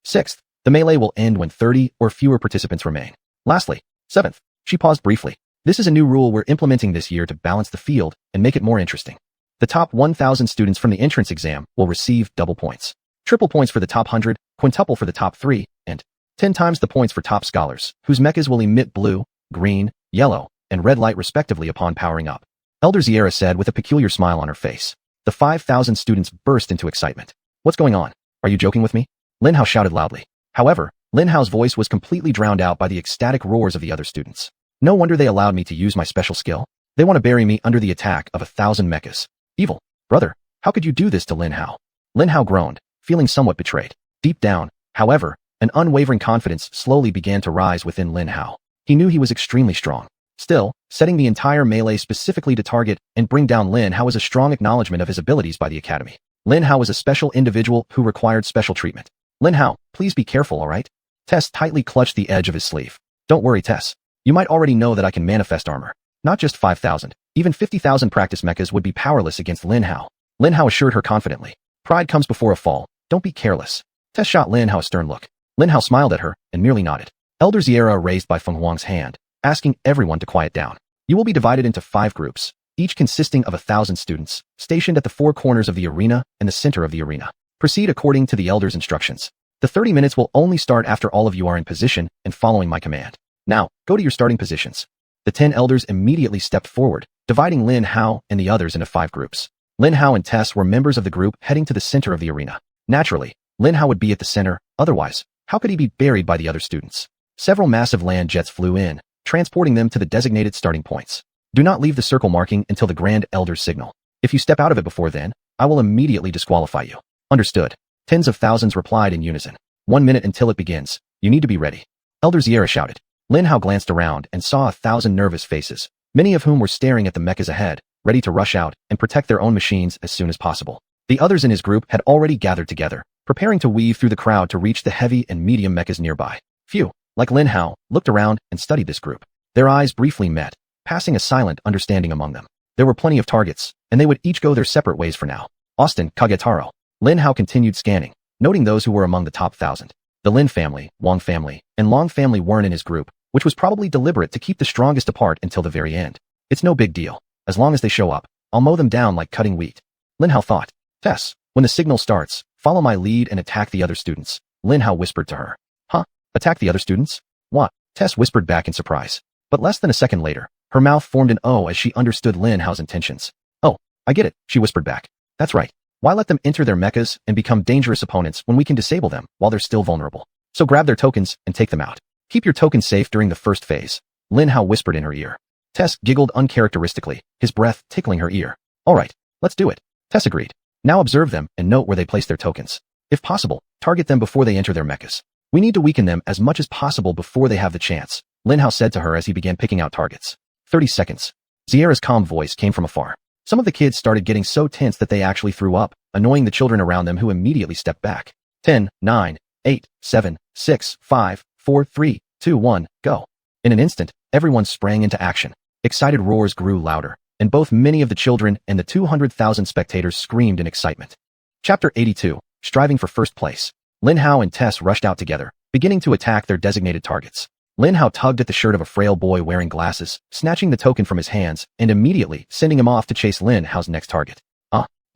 Sixth, the melee will end when 30 or fewer participants remain. Lastly, seventh, she paused briefly. This is a new rule we're implementing this year to balance the field and make it more interesting. The top 1,000 students from the entrance exam will receive double points. Triple points for the top 100, quintuple for the top 3, and 10 times the points for top scholars, whose mechas will emit blue, green, yellow, and red light respectively upon powering up. Elder Xiera said with a peculiar smile on her face. The 5,000 students burst into excitement. What's going on? Are you joking with me? Lin Hao shouted loudly. However, Lin Hao's voice was completely drowned out by the ecstatic roars of the other students. No wonder they allowed me to use my special skill. They want to bury me under the attack of 1,000 mechas. Evil. Brother, how could you do this to Lin Hao? Lin Hao groaned, feeling somewhat betrayed. Deep down, however, an unwavering confidence slowly began to rise within Lin Hao. He knew he was extremely strong. Still, setting the entire melee specifically to target and bring down Lin Hao was a strong acknowledgement of his abilities by the academy. Lin Hao was a special individual who required special treatment. Lin Hao, please be careful, alright? Tess tightly clutched the edge of his sleeve. Don't worry, Tess. You might already know that I can manifest armor. Not just 5,000, even 50,000 practice mechas would be powerless against Lin Hao. Lin Hao assured her confidently. Pride comes before a fall. Don't be careless. Tess shot Lin Hao a stern look. Lin Hao smiled at her and merely nodded. Elder Xiera raised by Feng Huang's hand, asking everyone to quiet down. You will be divided into 5 groups, each consisting of 1,000 students, stationed at the 4 corners of the arena and the center of the arena. Proceed according to the elder's instructions. The 30 minutes will only start after all of you are in position and following my command. Now, go to your starting positions. The 10 elders immediately stepped forward, dividing Lin Hao and the others into 5 groups. Lin Hao and Tess were members of the group heading to the center of the arena. Naturally, Lin Hao would be at the center, otherwise, how could he be buried by the other students? Several massive land jets flew in, transporting them to the designated starting points. Do not leave the circle marking until the Grand Elder's signal. If you step out of it before then, I will immediately disqualify you. Understood. Tens of thousands replied in unison. 1 minute until it begins. You need to be ready. Elder Xiera shouted. Lin Hao glanced around and saw 1,000 nervous faces, many of whom were staring at the mechas ahead, ready to rush out and protect their own machines as soon as possible. The others in his group had already gathered together, preparing to weave through the crowd to reach the heavy and medium mechas nearby. Few, like Lin Hao, looked around and studied this group. Their eyes briefly met, passing a silent understanding among them. There were plenty of targets, and they would each go their separate ways for now. Austin, Kagetaro. Lin Hao continued scanning, noting those who were among the top 1,000. The Lin family, Wang family, and Long family weren't in his group, which was probably deliberate to keep the strongest apart until the very end. It's no big deal. As long as they show up, I'll mow them down like cutting wheat. Lin Hao thought. Tess, when the signal starts, follow my lead and attack the other students. Lin Hao whispered to her. Huh? Attack the other students? What? Tess whispered back in surprise. But less than a second later, her mouth formed an O as she understood Lin Hao's intentions. Oh, I get it, she whispered back. That's right. Why let them enter their mechas and become dangerous opponents when we can disable them while they're still vulnerable? So grab their tokens and take them out. Keep your tokens safe during the first phase. Lin Hao whispered in her ear. Tess giggled uncharacteristically, his breath tickling her ear. All right, let's do it. Tess agreed. Now observe them and note where they place their tokens. If possible, target them before they enter their mechas. We need to weaken them as much as possible before they have the chance, Lin Hao said to her as he began picking out targets. 30 seconds. Xiera's calm voice came from afar. Some of the kids started getting so tense that they actually threw up, annoying the children around them who immediately stepped back. 10, 9, 8, 7, 6, 5, 4, 3, 2, 1, go. In an instant, everyone sprang into action. Excited roars grew louder, and both many of the children and the 200,000 spectators screamed in excitement. Chapter 82, Striving for First Place. Lin Hao and Tess rushed out together, beginning to attack their designated targets. Lin Hao tugged at the shirt of a frail boy wearing glasses, snatching the token from his hands, and immediately sending him off to chase Lin Hao's next target.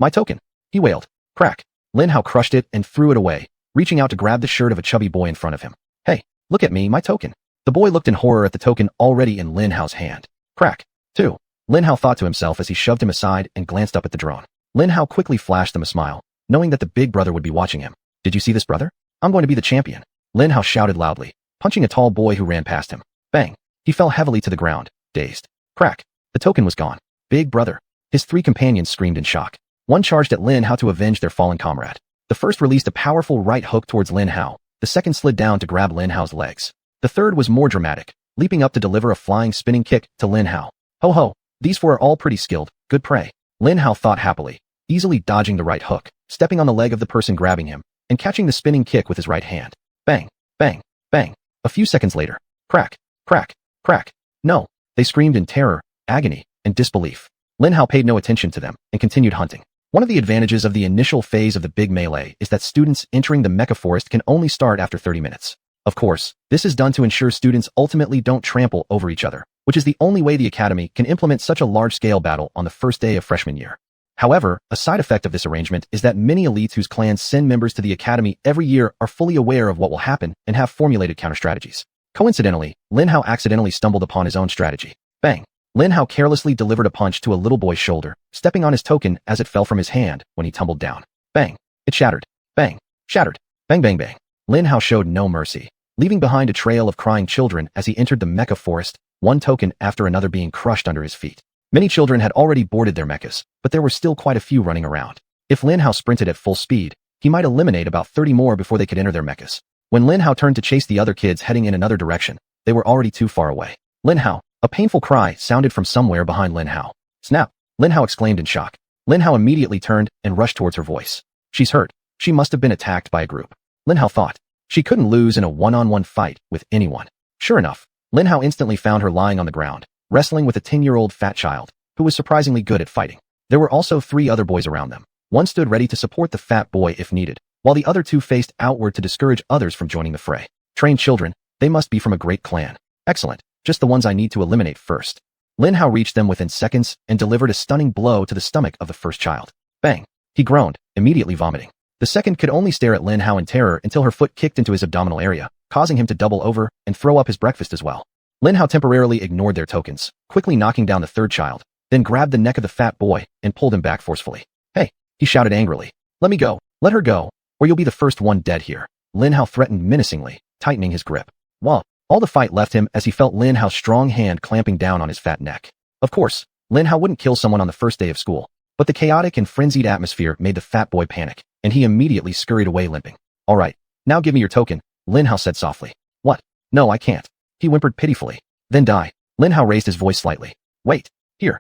My token, he wailed. Crack. Lin Hao crushed it and threw it away, reaching out to grab the shirt of a chubby boy in front of him. Hey, look at me, my token. The boy looked in horror at the token already in Lin Hao's hand. Crack. 2. Lin Hao thought to himself as he shoved him aside and glanced up at the drone. Lin Hao quickly flashed them a smile, knowing that the big brother would be watching him. Did you see this, brother? I'm going to be the champion. Lin Hao shouted loudly, punching a tall boy who ran past him. Bang. He fell heavily to the ground, dazed. Crack. The token was gone. Big brother. His 3 companions screamed in shock. One charged at Lin Hao to avenge their fallen comrade. The first released a powerful right hook towards Lin Hao. The second slid down to grab Lin Hao's legs. The third was more dramatic, leaping up to deliver a flying spinning kick to Lin Hao. Ho ho, these four are all pretty skilled, good prey. Lin Hao thought happily, easily dodging the right hook, stepping on the leg of the person grabbing him, and catching the spinning kick with his right hand. Bang, bang, bang. A few seconds later, crack, crack, crack. No, they screamed in terror, agony, and disbelief. Lin Hao paid no attention to them and continued hunting. One of the advantages of the initial phase of the big melee is that students entering the mecha forest can only start after 30 minutes. Of course, this is done to ensure students ultimately don't trample over each other, which is the only way the academy can implement such a large-scale battle on the first day of freshman year. However, a side effect of this arrangement is that many elites whose clans send members to the academy every year are fully aware of what will happen and have formulated counter-strategies. Coincidentally, Lin Hao accidentally stumbled upon his own strategy. Bang! Lin Hao carelessly delivered a punch to a little boy's shoulder, stepping on his token as it fell from his hand when he tumbled down. Bang! It shattered. Bang! Shattered. Bang bang bang. Lin Hao showed no mercy, leaving behind a trail of crying children as he entered the mecha forest, one token after another being crushed under his feet. Many children had already boarded their mechas, but there were still quite a few running around. If Lin Hao sprinted at full speed, he might eliminate about 30 more before they could enter their mechas. When Lin Hao turned to chase the other kids heading in another direction, they were already too far away. Lin Hao! A painful cry sounded from somewhere behind Lin Hao. Snap! Lin Hao exclaimed in shock. Lin Hao immediately turned and rushed towards her voice. She's hurt. She must have been attacked by a group. Lin Hao thought. She couldn't lose in a one-on-one fight with anyone. Sure enough, Lin Hao instantly found her lying on the ground, wrestling with a 10-year-old fat child, who was surprisingly good at fighting. There were also 3 other boys around them. One stood ready to support the fat boy if needed, while the other 2 faced outward to discourage others from joining the fray. Trained children, they must be from a great clan. Excellent, just the ones I need to eliminate first. Lin Hao reached them within seconds and delivered a stunning blow to the stomach of the first child. Bang! He groaned, immediately vomiting. The second could only stare at Lin Hao in terror until her foot kicked into his abdominal area, causing him to double over and throw up his breakfast as well. Lin Hao temporarily ignored their tokens, quickly knocking down the third child, then grabbed the neck of the fat boy and pulled him back forcefully. Hey! He shouted angrily. Let me go! Let her go, or you'll be the first one dead here. Lin Hao threatened menacingly, tightening his grip. Well, all the fight left him as he felt Lin Hao's strong hand clamping down on his fat neck. Of course, Lin Hao wouldn't kill someone on the first day of school, but the chaotic and frenzied atmosphere made the fat boy panic, and he immediately scurried away limping. All right, now give me your token, Lin Hao said softly. What? No, I can't. He whimpered pitifully. Then die. Lin Hao raised his voice slightly. Wait. Here.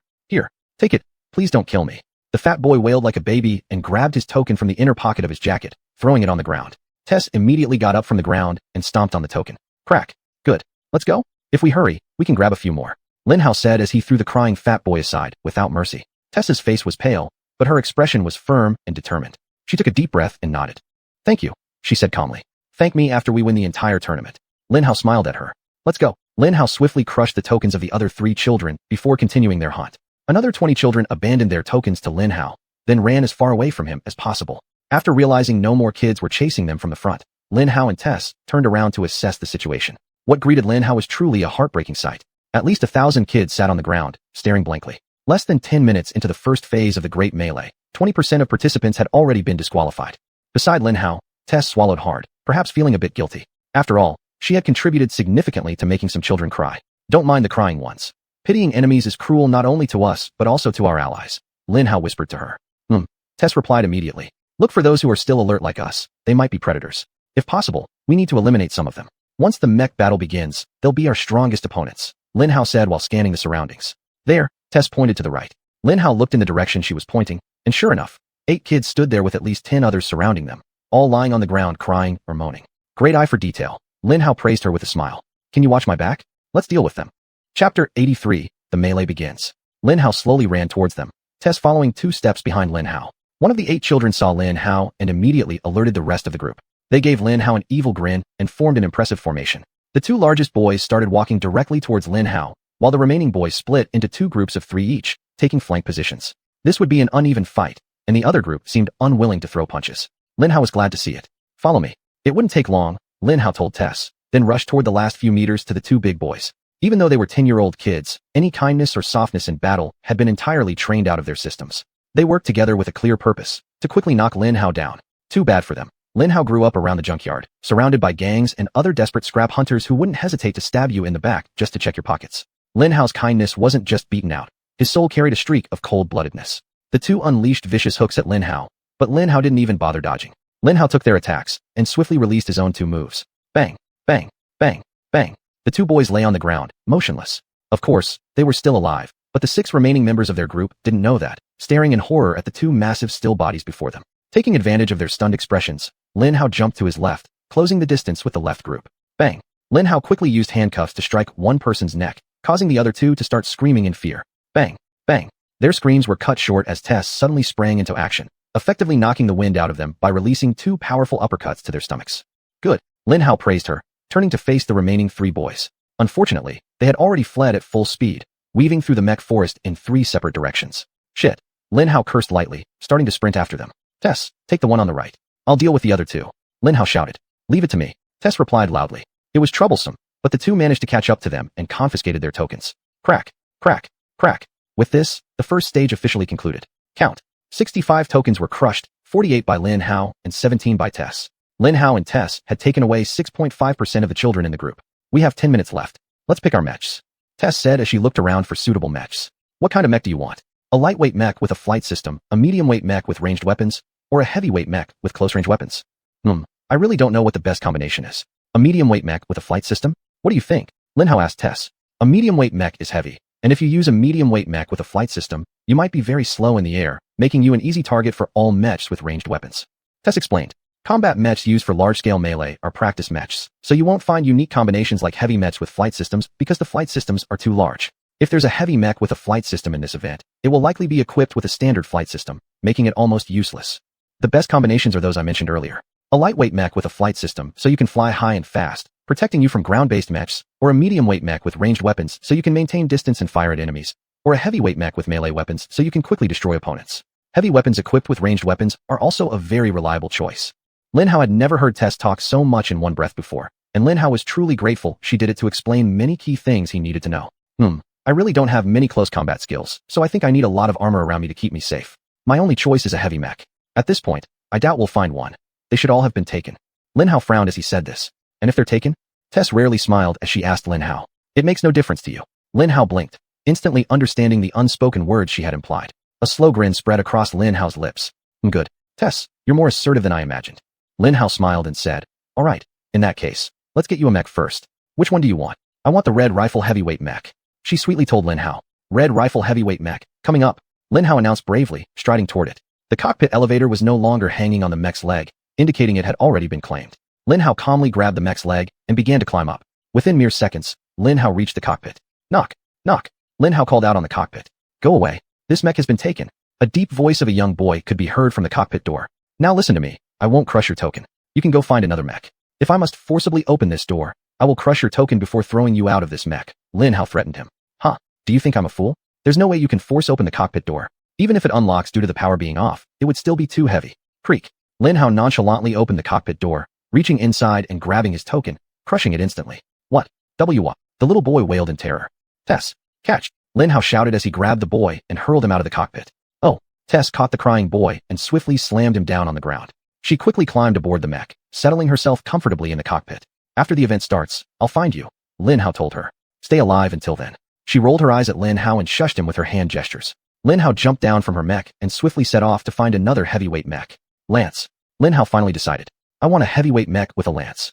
Take it. Please don't kill me. The fat boy wailed like a baby and grabbed his token from the inner pocket of his jacket, throwing it on the ground. Tess immediately got up from the ground and stomped on the token. Crack. Good. Let's go. If we hurry, we can grab a few more. Lin Hao said as he threw the crying fat boy aside, without mercy. Tessa's face was pale, but her expression was firm and determined. She took a deep breath and nodded. Thank you, she said calmly. Thank me after we win the entire tournament. Lin Hao smiled at her. Let's go. Lin Hao swiftly crushed the tokens of the other 3 children before continuing their hunt. Another 20 children abandoned their tokens to Lin Hao, then ran as far away from him as possible. After realizing no more kids were chasing them from the front, Lin Hao and Tess turned around to assess the situation. What greeted Lin Hao was truly a heartbreaking sight. At least 1,000 kids sat on the ground, staring blankly. Less than 10 minutes into the first phase of the Great Melee, 20% of participants had already been disqualified. Beside Lin Hao, Tess swallowed hard, perhaps feeling a bit guilty. After all, she had contributed significantly to making some children cry. Don't mind the crying ones. Pitying enemies is cruel not only to us, but also to our allies, Lin Hao whispered to her. Tess replied immediately. Look for those who are still alert like us. They might be predators. If possible, we need to eliminate some of them. Once the mech battle begins, they'll be our strongest opponents, Lin Hao said while scanning the surroundings. There, Tess pointed to the right. Lin Hao looked in the direction she was pointing, and sure enough, 8 kids stood there with at least 10 others surrounding them, all lying on the ground crying or moaning. Great eye for detail. Lin Hao praised her with a smile. Can you watch my back? Let's deal with them. Chapter 83, The Melee Begins. Lin Hao slowly ran towards them, Tess following 2 steps behind Lin Hao. One of the 8 children saw Lin Hao and immediately alerted the rest of the group. They gave Lin Hao an evil grin and formed an impressive formation. The 2 largest boys started walking directly towards Lin Hao, while the remaining boys split into 2 groups of 3 each, taking flank positions. This would be an uneven fight, and the other group seemed unwilling to throw punches. Lin Hao was glad to see it. Follow me. It wouldn't take long, Lin Hao told Tess, then rushed toward the last few meters to the 2 big boys. Even though they were 10-year-old kids, any kindness or softness in battle had been entirely trained out of their systems. They worked together with a clear purpose, to quickly knock Lin Hao down. Too bad for them. Lin Hao grew up around the junkyard, surrounded by gangs and other desperate scrap hunters who wouldn't hesitate to stab you in the back just to check your pockets. Lin Hao's kindness wasn't just beaten out. His soul carried a streak of cold-bloodedness. The 2 unleashed vicious hooks at Lin Hao, but Lin Hao didn't even bother dodging. Lin Hao took their attacks and swiftly released his own 2 moves. Bang, bang, bang, bang. The 2 boys lay on the ground, motionless. Of course, they were still alive, but the 6 remaining members of their group didn't know that, staring in horror at the 2 massive still bodies before them. Taking advantage of their stunned expressions, Lin Hao jumped to his left, closing the distance with the left group. Bang. Lin Hao quickly used handcuffs to strike one person's neck, causing the other 2 to start screaming in fear. Bang, bang. Their screams were cut short as Tess suddenly sprang into action, effectively knocking the wind out of them by releasing 2 powerful uppercuts to their stomachs. Good. Lin Hao praised her, turning to face the remaining 3 boys. Unfortunately, they had already fled at full speed, weaving through the mech forest in 3 separate directions. Shit. Lin Hao cursed lightly, starting to sprint after them. Tess, take the one on the right. I'll deal with the other 2. Lin Hao shouted. Leave it to me. Tess replied loudly. It was troublesome, but the 2 managed to catch up to them and confiscated their tokens. Crack, crack, crack. With this, the first stage officially concluded. Count. 65 tokens were crushed, 48 by Lin Hao and 17 by Tess. Lin Hao and Tess had taken away 6.5% of the children in the group. We have 10 minutes left. Let's pick our mechs. Tess said as she looked around for suitable mechs. What kind of mech do you want? A lightweight mech with a flight system, a medium-weight mech with ranged weapons, or a heavyweight mech with close-range weapons? I really don't know what the best combination is. A medium-weight mech with a flight system? What do you think? Lin Hao asked Tess. A medium-weight mech is heavy, and if you use a medium-weight mech with a flight system, you might be very slow in the air, making you an easy target for all mechs with ranged weapons. Tess explained. Combat mechs used for large-scale melee are practice mechs, so you won't find unique combinations like heavy mechs with flight systems because the flight systems are too large. If there's a heavy mech with a flight system in this event, it will likely be equipped with a standard flight system, making it almost useless. The best combinations are those I mentioned earlier. A lightweight mech with a flight system so you can fly high and fast, protecting you from ground-based mechs, or a medium-weight mech with ranged weapons so you can maintain distance and fire at enemies, or a heavyweight mech with melee weapons so you can quickly destroy opponents. Heavy weapons equipped with ranged weapons are also a very reliable choice. Lin Hao had never heard Tess talk so much in one breath before, and Lin Hao was truly grateful she did it to explain many key things he needed to know. I really don't have many close combat skills, so I think I need a lot of armor around me to keep me safe. My only choice is a heavy mech. At this point, I doubt we'll find one. They should all have been taken. Lin Hao frowned as he said this. And if they're taken? Tess rarely smiled as she asked Lin Hao. It makes no difference to you. Lin Hao blinked, instantly understanding the unspoken words she had implied. A slow grin spread across Lin Hao's lips. Good. Tess, you're more assertive than I imagined. Lin Hao smiled and said, all right, in that case, let's get you a mech first. Which one do you want? I want the red rifle heavyweight mech. She sweetly told Lin Hao. Red rifle heavyweight mech, coming up. Lin Hao announced bravely, striding toward it. The cockpit elevator was no longer hanging on the mech's leg, indicating it had already been claimed. Lin Hao calmly grabbed the mech's leg and began to climb up. Within mere seconds, Lin Hao reached the cockpit. Knock, knock. Lin Hao called out on the cockpit. Go away. This mech has been taken. A deep voice of a young boy could be heard from the cockpit door. Now listen to me. I won't crush your token. You can go find another mech. If I must forcibly open this door, I will crush your token before throwing you out of this mech. Lin Hao threatened him. Huh? Do you think I'm a fool? There's no way you can force open the cockpit door. Even if it unlocks due to the power being off, it would still be too heavy. Creak. Lin Hao nonchalantly opened the cockpit door, reaching inside and grabbing his token, crushing it instantly. What? What? The little boy wailed in terror. Tess, catch. Lin Hao shouted as he grabbed the boy and hurled him out of the cockpit. Oh. Tess caught the crying boy and swiftly slammed him down on the ground. She quickly climbed aboard the mech, settling herself comfortably in the cockpit. After the event starts, I'll find you, Lin Hao told her. Stay alive until then. She rolled her eyes at Lin Hao and shushed him with her hand gestures. Lin Hao jumped down from her mech and swiftly set off to find another heavyweight mech. Lance. Lin Hao finally decided. I want a heavyweight mech with a lance.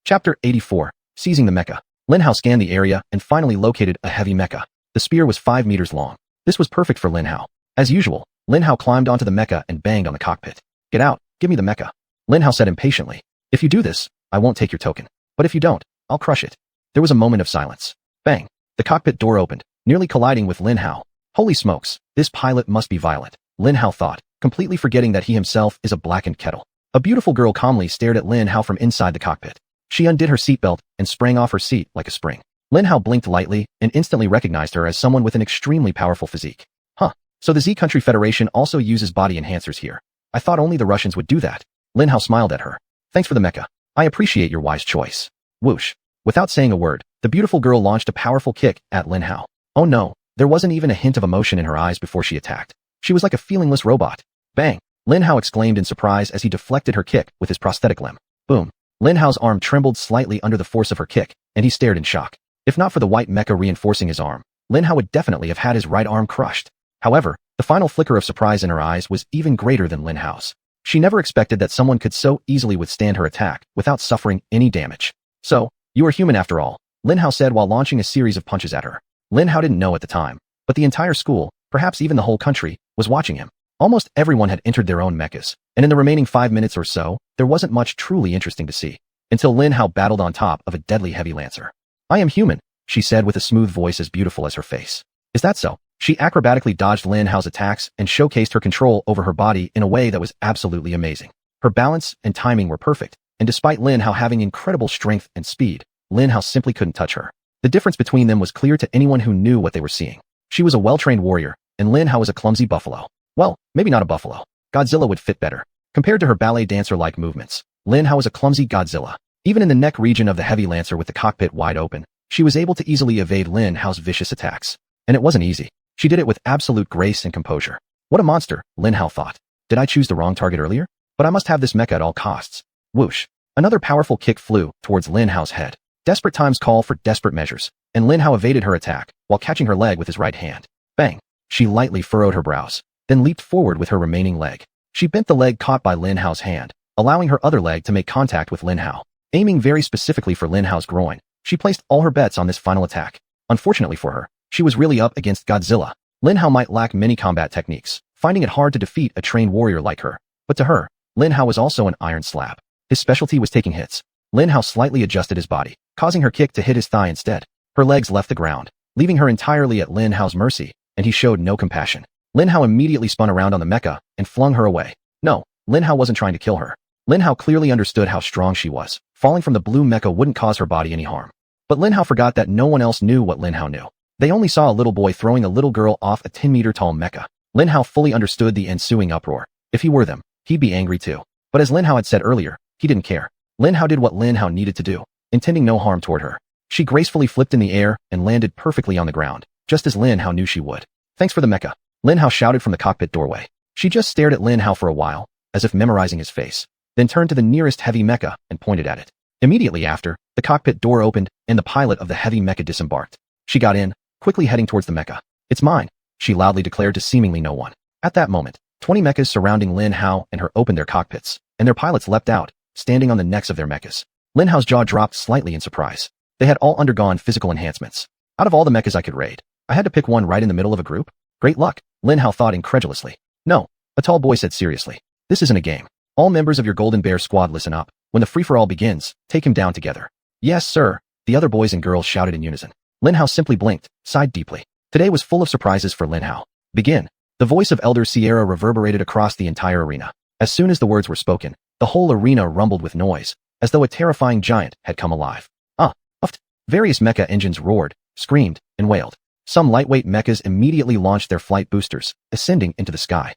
Chapter 84. Seizing the mecha. Lin Hao scanned the area and finally located a heavy mecha. The spear was 5 meters long. This was perfect for Lin Hao. As usual, Lin Hao climbed onto the mecha and banged on the cockpit. Get out, give me the mecha. Lin Hao said impatiently. If you do this, I won't take your token. But if you don't, I'll crush it. There was a moment of silence. Bang. The cockpit door opened, nearly colliding with Lin Hao. Holy smokes, this pilot must be violent, Lin Hao thought, completely forgetting that he himself is a blackened kettle. A beautiful girl calmly stared at Lin Hao from inside the cockpit. She undid her seatbelt and sprang off her seat like a spring. Lin Hao blinked lightly and instantly recognized her as someone with an extremely powerful physique. Huh. So the Z Country Federation also uses body enhancers here. I thought only the Russians would do that. Lin Hao smiled at her. Thanks for the mecha. I appreciate your wise choice. Whoosh. Without saying a word, the beautiful girl launched a powerful kick at Lin Hao. Oh no, there wasn't even a hint of emotion in her eyes before she attacked. She was like a feelingless robot. Bang! Lin Hao exclaimed in surprise as he deflected her kick with his prosthetic limb. Boom! Lin Hao's arm trembled slightly under the force of her kick, and he stared in shock. If not for the white mecha reinforcing his arm, Lin Hao would definitely have had his right arm crushed. However, the final flicker of surprise in her eyes was even greater than Lin Hao's. She never expected that someone could so easily withstand her attack without suffering any damage. So, you are human after all, Lin Hao said while launching a series of punches at her. Lin Hao didn't know at the time, but the entire school, perhaps even the whole country, was watching him. Almost everyone had entered their own mechas, and in the remaining 5 minutes or so, there wasn't much truly interesting to see. Until Lin Hao battled on top of a deadly heavy lancer. I am human, she said with a smooth voice as beautiful as her face. Is that so? She acrobatically dodged Lin Hao's attacks and showcased her control over her body in a way that was absolutely amazing. Her balance and timing were perfect, and despite Lin Hao having incredible strength and speed, Lin Hao simply couldn't touch her. The difference between them was clear to anyone who knew what they were seeing. She was a well-trained warrior, and Lin Hao was a clumsy buffalo. Well, maybe not a buffalo. Godzilla would fit better. Compared to her ballet dancer-like movements, Lin Hao was a clumsy Godzilla. Even in the neck region of the heavy lancer with the cockpit wide open, she was able to easily evade Lin Hao's vicious attacks. And it wasn't easy. She did it with absolute grace and composure. What a monster, Lin Hao thought. Did I choose the wrong target earlier? But I must have this mecha at all costs. Whoosh. Another powerful kick flew towards Lin Hao's head. Desperate times call for desperate measures, and Lin Hao evaded her attack while catching her leg with his right hand. Bang. She lightly furrowed her brows, then leaped forward with her remaining leg. She bent the leg caught by Lin Hao's hand, allowing her other leg to make contact with Lin Hao. Aiming very specifically for Lin Hao's groin, she placed all her bets on this final attack. Unfortunately for her, she was really up against Godzilla. Lin Hao might lack many combat techniques, finding it hard to defeat a trained warrior like her. But to her, Lin Hao was also an iron slab. His specialty was taking hits. Lin Hao slightly adjusted his body, causing her kick to hit his thigh instead. Her legs left the ground, leaving her entirely at Lin Hao's mercy, and he showed no compassion. Lin Hao immediately spun around on the mecha and flung her away. No, Lin Hao wasn't trying to kill her. Lin Hao clearly understood how strong she was. Falling from the blue mecha wouldn't cause her body any harm. But Lin Hao forgot that no one else knew what Lin Hao knew. They only saw a little boy throwing a little girl off a 10-meter-tall mecha. Lin Hao fully understood the ensuing uproar. If he were them, he'd be angry too. But as Lin Hao had said earlier, he didn't care. Lin Hao did what Lin Hao needed to do, intending no harm toward her. She gracefully flipped in the air and landed perfectly on the ground, just as Lin Hao knew she would. Thanks for the mecha, Lin Hao shouted from the cockpit doorway. She just stared at Lin Hao for a while, as if memorizing his face, then turned to the nearest heavy mecha and pointed at it. Immediately after, the cockpit door opened and the pilot of the heavy mecha disembarked. She got in, quickly heading towards the mecha. It's mine, she loudly declared to seemingly no one. At that moment, 20 mechas surrounding Lin Hao and her opened their cockpits, and their pilots leapt out, standing on the necks of their mechas. Lin Hao's jaw dropped slightly in surprise. They had all undergone physical enhancements. Out of all the mechas I could raid, I had to pick one right in the middle of a group? Great luck, Lin Hao thought incredulously. No, a tall boy said seriously. This isn't a game. All members of your Golden Bear squad listen up. When the free-for-all begins, take him down together. Yes, sir, the other boys and girls shouted in unison. Lin Hao simply blinked, sighed deeply. Today was full of surprises for Lin Hao. Begin. The voice of Elder Sierra reverberated across the entire arena. As soon as the words were spoken, the whole arena rumbled with noise, as though a terrifying giant had come alive. Uffed. Various mecha engines roared, screamed, and wailed. Some lightweight mechas immediately launched their flight boosters, ascending into the sky.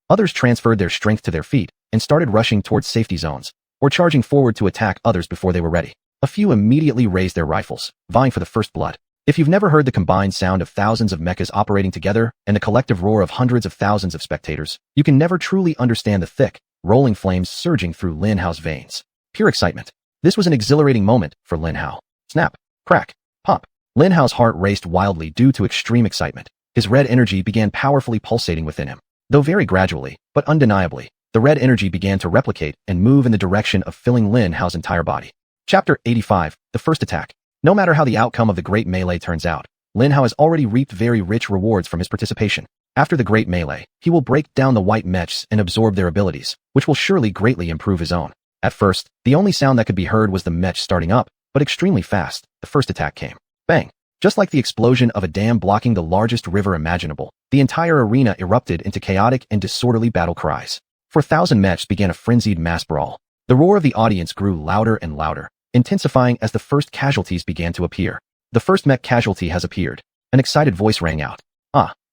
Others transferred their strength to their feet and started rushing towards safety zones, or charging forward to attack others before they were ready. A few immediately raised their rifles, vying for the first blood. If you've never heard the combined sound of thousands of mechas operating together and the collective roar of hundreds of thousands of spectators, you can never truly understand the thick, rolling flames surging through Lin Hao's veins. Pure excitement. This was an exhilarating moment for Lin Hao. Snap, crack, pop. Lin Hao's heart raced wildly due to extreme excitement. His red energy began powerfully pulsating within him. Though very gradually, but undeniably, the red energy began to replicate and move in the direction of filling Lin Hao's entire body. Chapter 85, The First Attack. No matter how the outcome of the Great Melee turns out, Lin Hao has already reaped very rich rewards from his participation. After the Great Melee, he will break down the white mechs and absorb their abilities, which will surely greatly improve his own. At first, the only sound that could be heard was the mech starting up, but extremely fast, the first attack came. Bang! Just like the explosion of a dam blocking the largest river imaginable, the entire arena erupted into chaotic and disorderly battle cries. 4,000 mechs began a frenzied mass brawl. The roar of the audience grew louder and louder, intensifying as the first casualties began to appear. The first mech casualty has appeared. An excited voice rang out.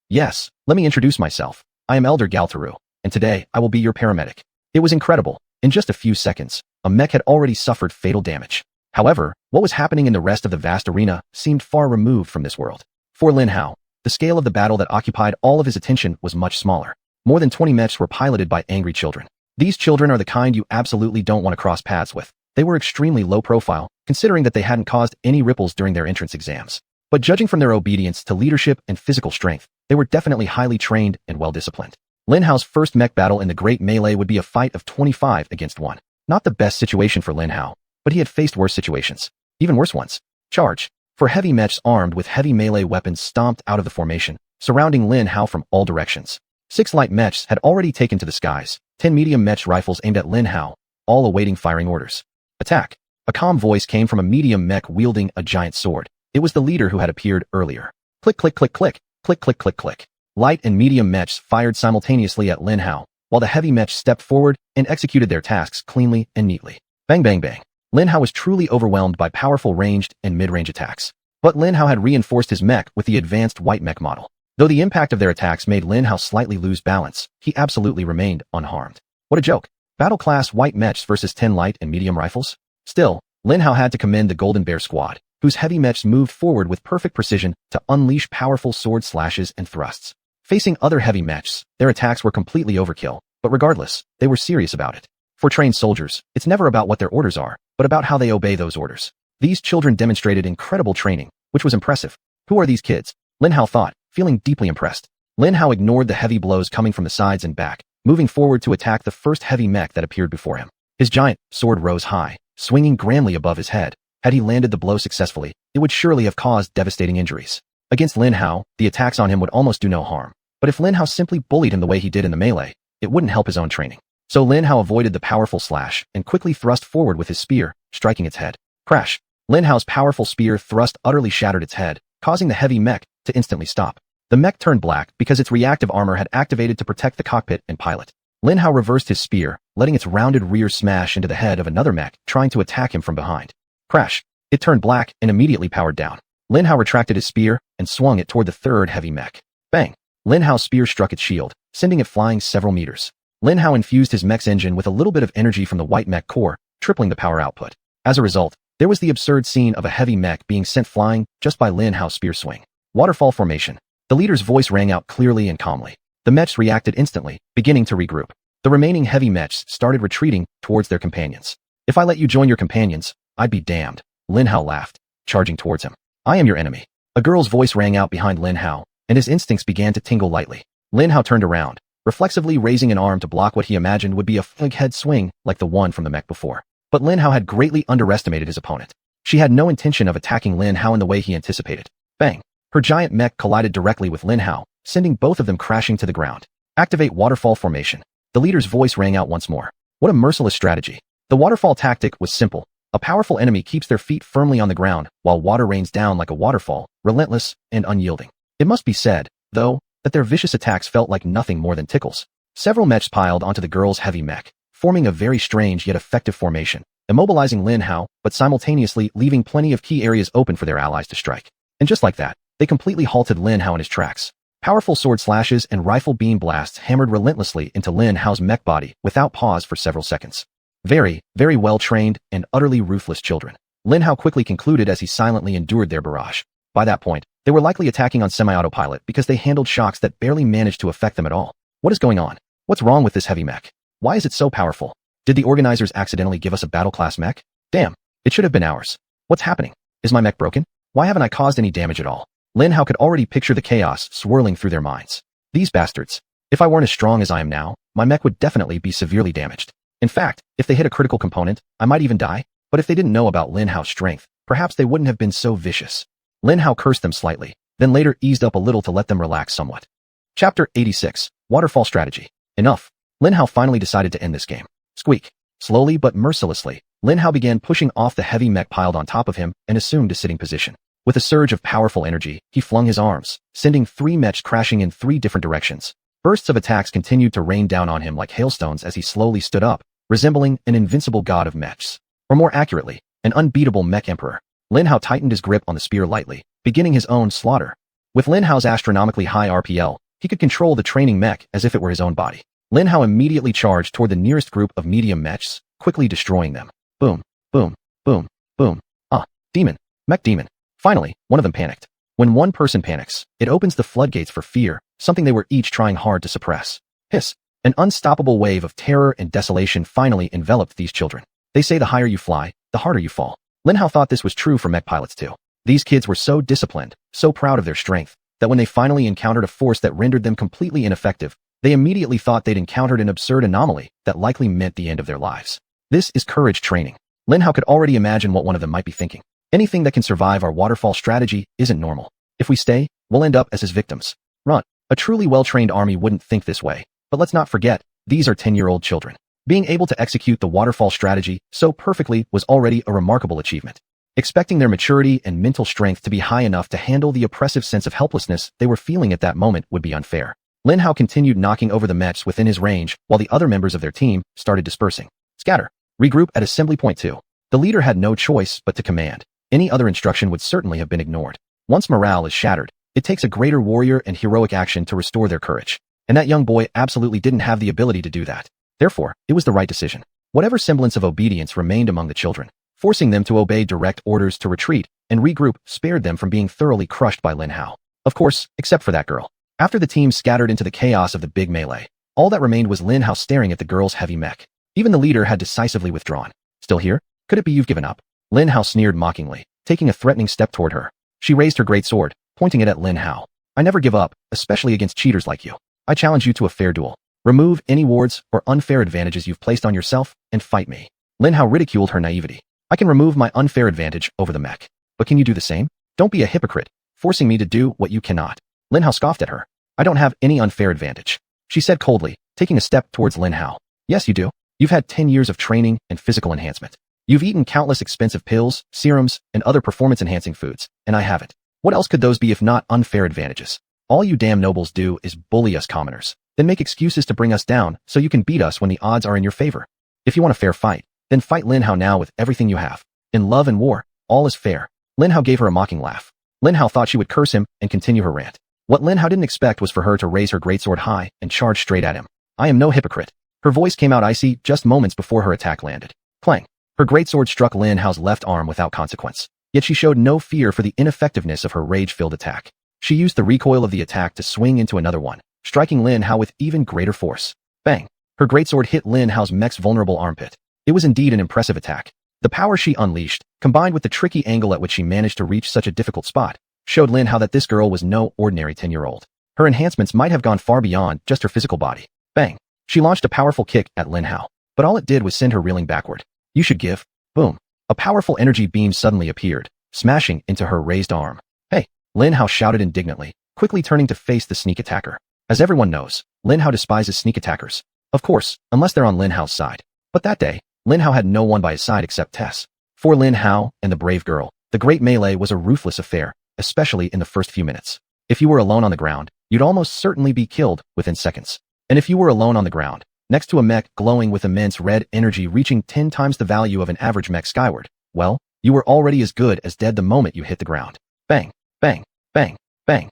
Yes, let me introduce myself. I am Elder Galtaru, and today I will be your paramedic. It was incredible. In just a few seconds, a mech had already suffered fatal damage. However, what was happening in the rest of the vast arena seemed far removed from this world. For Lin Hao, the scale of the battle that occupied all of his attention was much smaller. More than 20 mechs were piloted by angry children. These children are the kind you absolutely don't want to cross paths with. They were extremely low profile, considering that they hadn't caused any ripples during their entrance exams. But judging from their obedience to leadership and physical strength, they were definitely highly trained and well-disciplined. Lin Hao's first mech battle in the Great Melee would be a fight of 25 against 1. Not the best situation for Lin Hao, but he had faced worse situations. Even worse ones. Charge. For heavy mechs armed with heavy melee weapons stomped out of the formation, surrounding Lin Hao from all directions. 6 light mechs had already taken to the skies, 10 medium mech rifles aimed at Lin Hao, all awaiting firing orders. Attack. A calm voice came from a medium mech wielding a giant sword. It was the leader who had appeared earlier. Click, click, click, click, click, click, click, click. Light and medium mechs fired simultaneously at Lin Hao, while the heavy mechs stepped forward and executed their tasks cleanly and neatly. Bang, bang, bang. Lin Hao was truly overwhelmed by powerful ranged and mid-range attacks. But Lin Hao had reinforced his mech with the advanced white mech model. Though the impact of their attacks made Lin Hao slightly lose balance, he absolutely remained unharmed. What a joke. Battle class white mechs versus 10 light and medium rifles? Still, Lin Hao had to commend the Golden Bear squad, whose heavy mechs moved forward with perfect precision to unleash powerful sword slashes and thrusts. Facing other heavy mechs, their attacks were completely overkill, but regardless, they were serious about it. For trained soldiers, it's never about what their orders are, but about how they obey those orders. These children demonstrated incredible training, which was impressive. Who are these kids? Lin Hao thought, feeling deeply impressed. Lin Hao ignored the heavy blows coming from the sides and back, moving forward to attack the first heavy mech that appeared before him. His giant sword rose high, swinging grandly above his head. Had he landed the blow successfully, it would surely have caused devastating injuries. Against Lin Hao, the attacks on him would almost do no harm. But if Lin Hao simply bullied him the way he did in the melee, it wouldn't help his own training. So Lin Hao avoided the powerful slash and quickly thrust forward with his spear, striking its head. Crash. Lin Hao's powerful spear thrust utterly shattered its head, causing the heavy mech to instantly stop. The mech turned black because its reactive armor had activated to protect the cockpit and pilot. Lin Hao reversed his spear, letting its rounded rear smash into the head of another mech trying to attack him from behind. Crash. It turned black and immediately powered down. Lin Hao retracted his spear and swung it toward the third heavy mech. Bang. Lin Hao's spear struck its shield, sending it flying several meters. Lin Hao infused his mech's engine with a little bit of energy from the white mech core, tripling the power output. As a result, there was the absurd scene of a heavy mech being sent flying just by Lin Hao's spear swing. Waterfall formation. The leader's voice rang out clearly and calmly. The mechs reacted instantly, beginning to regroup. The remaining heavy mechs started retreating towards their companions. If I let you join your companions, I'd be damned. Lin Hao laughed, charging towards him. I am your enemy. A girl's voice rang out behind Lin Hao, and his instincts began to tingle lightly. Lin Hao turned around, reflexively raising an arm to block what he imagined would be a flank head swing like the one from the mech before. But Lin Hao had greatly underestimated his opponent. She had no intention of attacking Lin Hao in the way he anticipated. Bang! Her giant mech collided directly with Lin Hao, sending both of them crashing to the ground. Activate waterfall formation. The leader's voice rang out once more. What a merciless strategy. The waterfall tactic was simple. A powerful enemy keeps their feet firmly on the ground, while water rains down like a waterfall, relentless and unyielding. It must be said, though, that their vicious attacks felt like nothing more than tickles. Several mechs piled onto the girl's heavy mech, forming a very strange yet effective formation, immobilizing Lin Hao, but simultaneously leaving plenty of key areas open for their allies to strike. And just like that, they completely halted Lin Hao in his tracks. Powerful sword slashes and rifle beam blasts hammered relentlessly into Lin Hao's mech body without pause for several seconds. Very, very well-trained and utterly ruthless children. Lin Hao quickly concluded as he silently endured their barrage. By that point, they were likely attacking on semi-autopilot because they handled shocks that barely managed to affect them at all. What is going on? What's wrong with this heavy mech? Why is it so powerful? Did the organizers accidentally give us a battle-class mech? Damn, it should have been ours. What's happening? Is my mech broken? Why haven't I caused any damage at all? Lin Hao could already picture the chaos swirling through their minds. These bastards. If I weren't as strong as I am now, my mech would definitely be severely damaged. In fact, if they hit a critical component, I might even die. But if they didn't know about Lin Hao's strength, perhaps they wouldn't have been so vicious. Lin Hao cursed them slightly, then later eased up a little to let them relax somewhat. Chapter 86. Waterfall Strategy. Enough. Lin Hao finally decided to end this game. Squeak. Slowly but mercilessly, Lin Hao began pushing off the heavy mech piled on top of him and assumed a sitting position. With a surge of powerful energy, he flung his arms, sending 3 mechs crashing in 3 different directions. Bursts of attacks continued to rain down on him like hailstones as he slowly stood up, resembling an invincible god of mechs. Or more accurately, an unbeatable mech emperor. Lin Hao tightened his grip on the spear lightly, beginning his own slaughter. With Lin Hao's astronomically high RPL, he could control the training mech as if it were his own body. Lin Hao immediately charged toward the nearest group of medium mechs, quickly destroying them. Boom, boom, boom, boom. Ah, demon, mech demon. Finally, one of them panicked. When one person panics, it opens the floodgates for fear, something they were each trying hard to suppress. Hiss. An unstoppable wave of terror and desolation finally enveloped these children. They say the higher you fly, the harder you fall. Lin Hao thought this was true for mech pilots too. These kids were so disciplined, so proud of their strength, that when they finally encountered a force that rendered them completely ineffective, They immediately thought they'd encountered an absurd anomaly that likely meant the end of their lives. This is courage training. Lin Hao could already imagine what one of them might be thinking. Anything that can survive our waterfall strategy isn't normal. If we stay, we'll end up as his victims. Run. A truly well-trained army wouldn't think this way. But let's not forget, these are 10-year-old children. Being able to execute the waterfall strategy so perfectly was already a remarkable achievement. Expecting their maturity and mental strength to be high enough to handle the oppressive sense of helplessness they were feeling at that moment would be unfair. Lin Hao continued knocking over the mechs within his range while the other members of their team started dispersing. Scatter. Regroup at assembly point 2. The leader had no choice but to command. Any other instruction would certainly have been ignored. Once morale is shattered, it takes a greater warrior and heroic action to restore their courage. And that young boy absolutely didn't have the ability to do that. Therefore, it was the right decision. Whatever semblance of obedience remained among the children, forcing them to obey direct orders to retreat and regroup spared them from being thoroughly crushed by Lin Hao. Of course, except for that girl. After the team scattered into the chaos of the big melee, all that remained was Lin Hao staring at the girl's heavy mech. Even the leader had decisively withdrawn. Still here? Could it be you've given up? Lin Hao sneered mockingly, taking a threatening step toward her. She raised her great sword, pointing it at Lin Hao. I never give up, especially against cheaters like you. I challenge you to a fair duel. Remove any wards or unfair advantages you've placed on yourself and fight me. Lin Hao ridiculed her naivety. I can remove my unfair advantage over the mech. But can you do the same? Don't be a hypocrite, forcing me to do what you cannot. Lin Hao scoffed at her. I don't have any unfair advantage, she said coldly, taking a step towards Lin Hao. Yes, you do. You've had 10 years of training and physical enhancement. You've eaten countless expensive pills, serums, and other performance-enhancing foods, and I haven't. What else could those be if not unfair advantages? All you damn nobles do is bully us commoners, then make excuses to bring us down so you can beat us when the odds are in your favor. If you want a fair fight, then fight Lin Hao now with everything you have. In love and war, all is fair. Lin Hao gave her a mocking laugh. Lin Hao thought she would curse him and continue her rant. What Lin Hao didn't expect was for her to raise her greatsword high and charge straight at him. I am no hypocrite. Her voice came out icy just moments before her attack landed. Clang. Her greatsword struck Lin Hao's left arm without consequence. Yet she showed no fear for the ineffectiveness of her rage-filled attack. She used the recoil of the attack to swing into another one, striking Lin Hao with even greater force. Bang! Her greatsword hit Lin Hao's mech's vulnerable armpit. It was indeed an impressive attack. The power she unleashed, combined with the tricky angle at which she managed to reach such a difficult spot, showed Lin Hao that this girl was no ordinary 10-year-old. Her enhancements might have gone far beyond just her physical body. Bang! She launched a powerful kick at Lin Hao, but all it did was send her reeling backward. You should give. Boom. A powerful energy beam suddenly appeared, smashing into her raised arm. Hey! Lin Hao shouted indignantly, quickly turning to face the sneak attacker. As everyone knows, Lin Hao despises sneak attackers. Of course, unless they're on Lin Hao's side. But that day, Lin Hao had no one by his side except Tess. For Lin Hao and the brave girl, the great melee was a ruthless affair, especially in the first few minutes. If you were alone on the ground, you'd almost certainly be killed within seconds. And if you were alone on the ground, next to a mech glowing with immense red energy reaching 10 times the value of an average mech skyward, well, you were already as good as dead the moment you hit the ground. Bang, bang, bang, bang.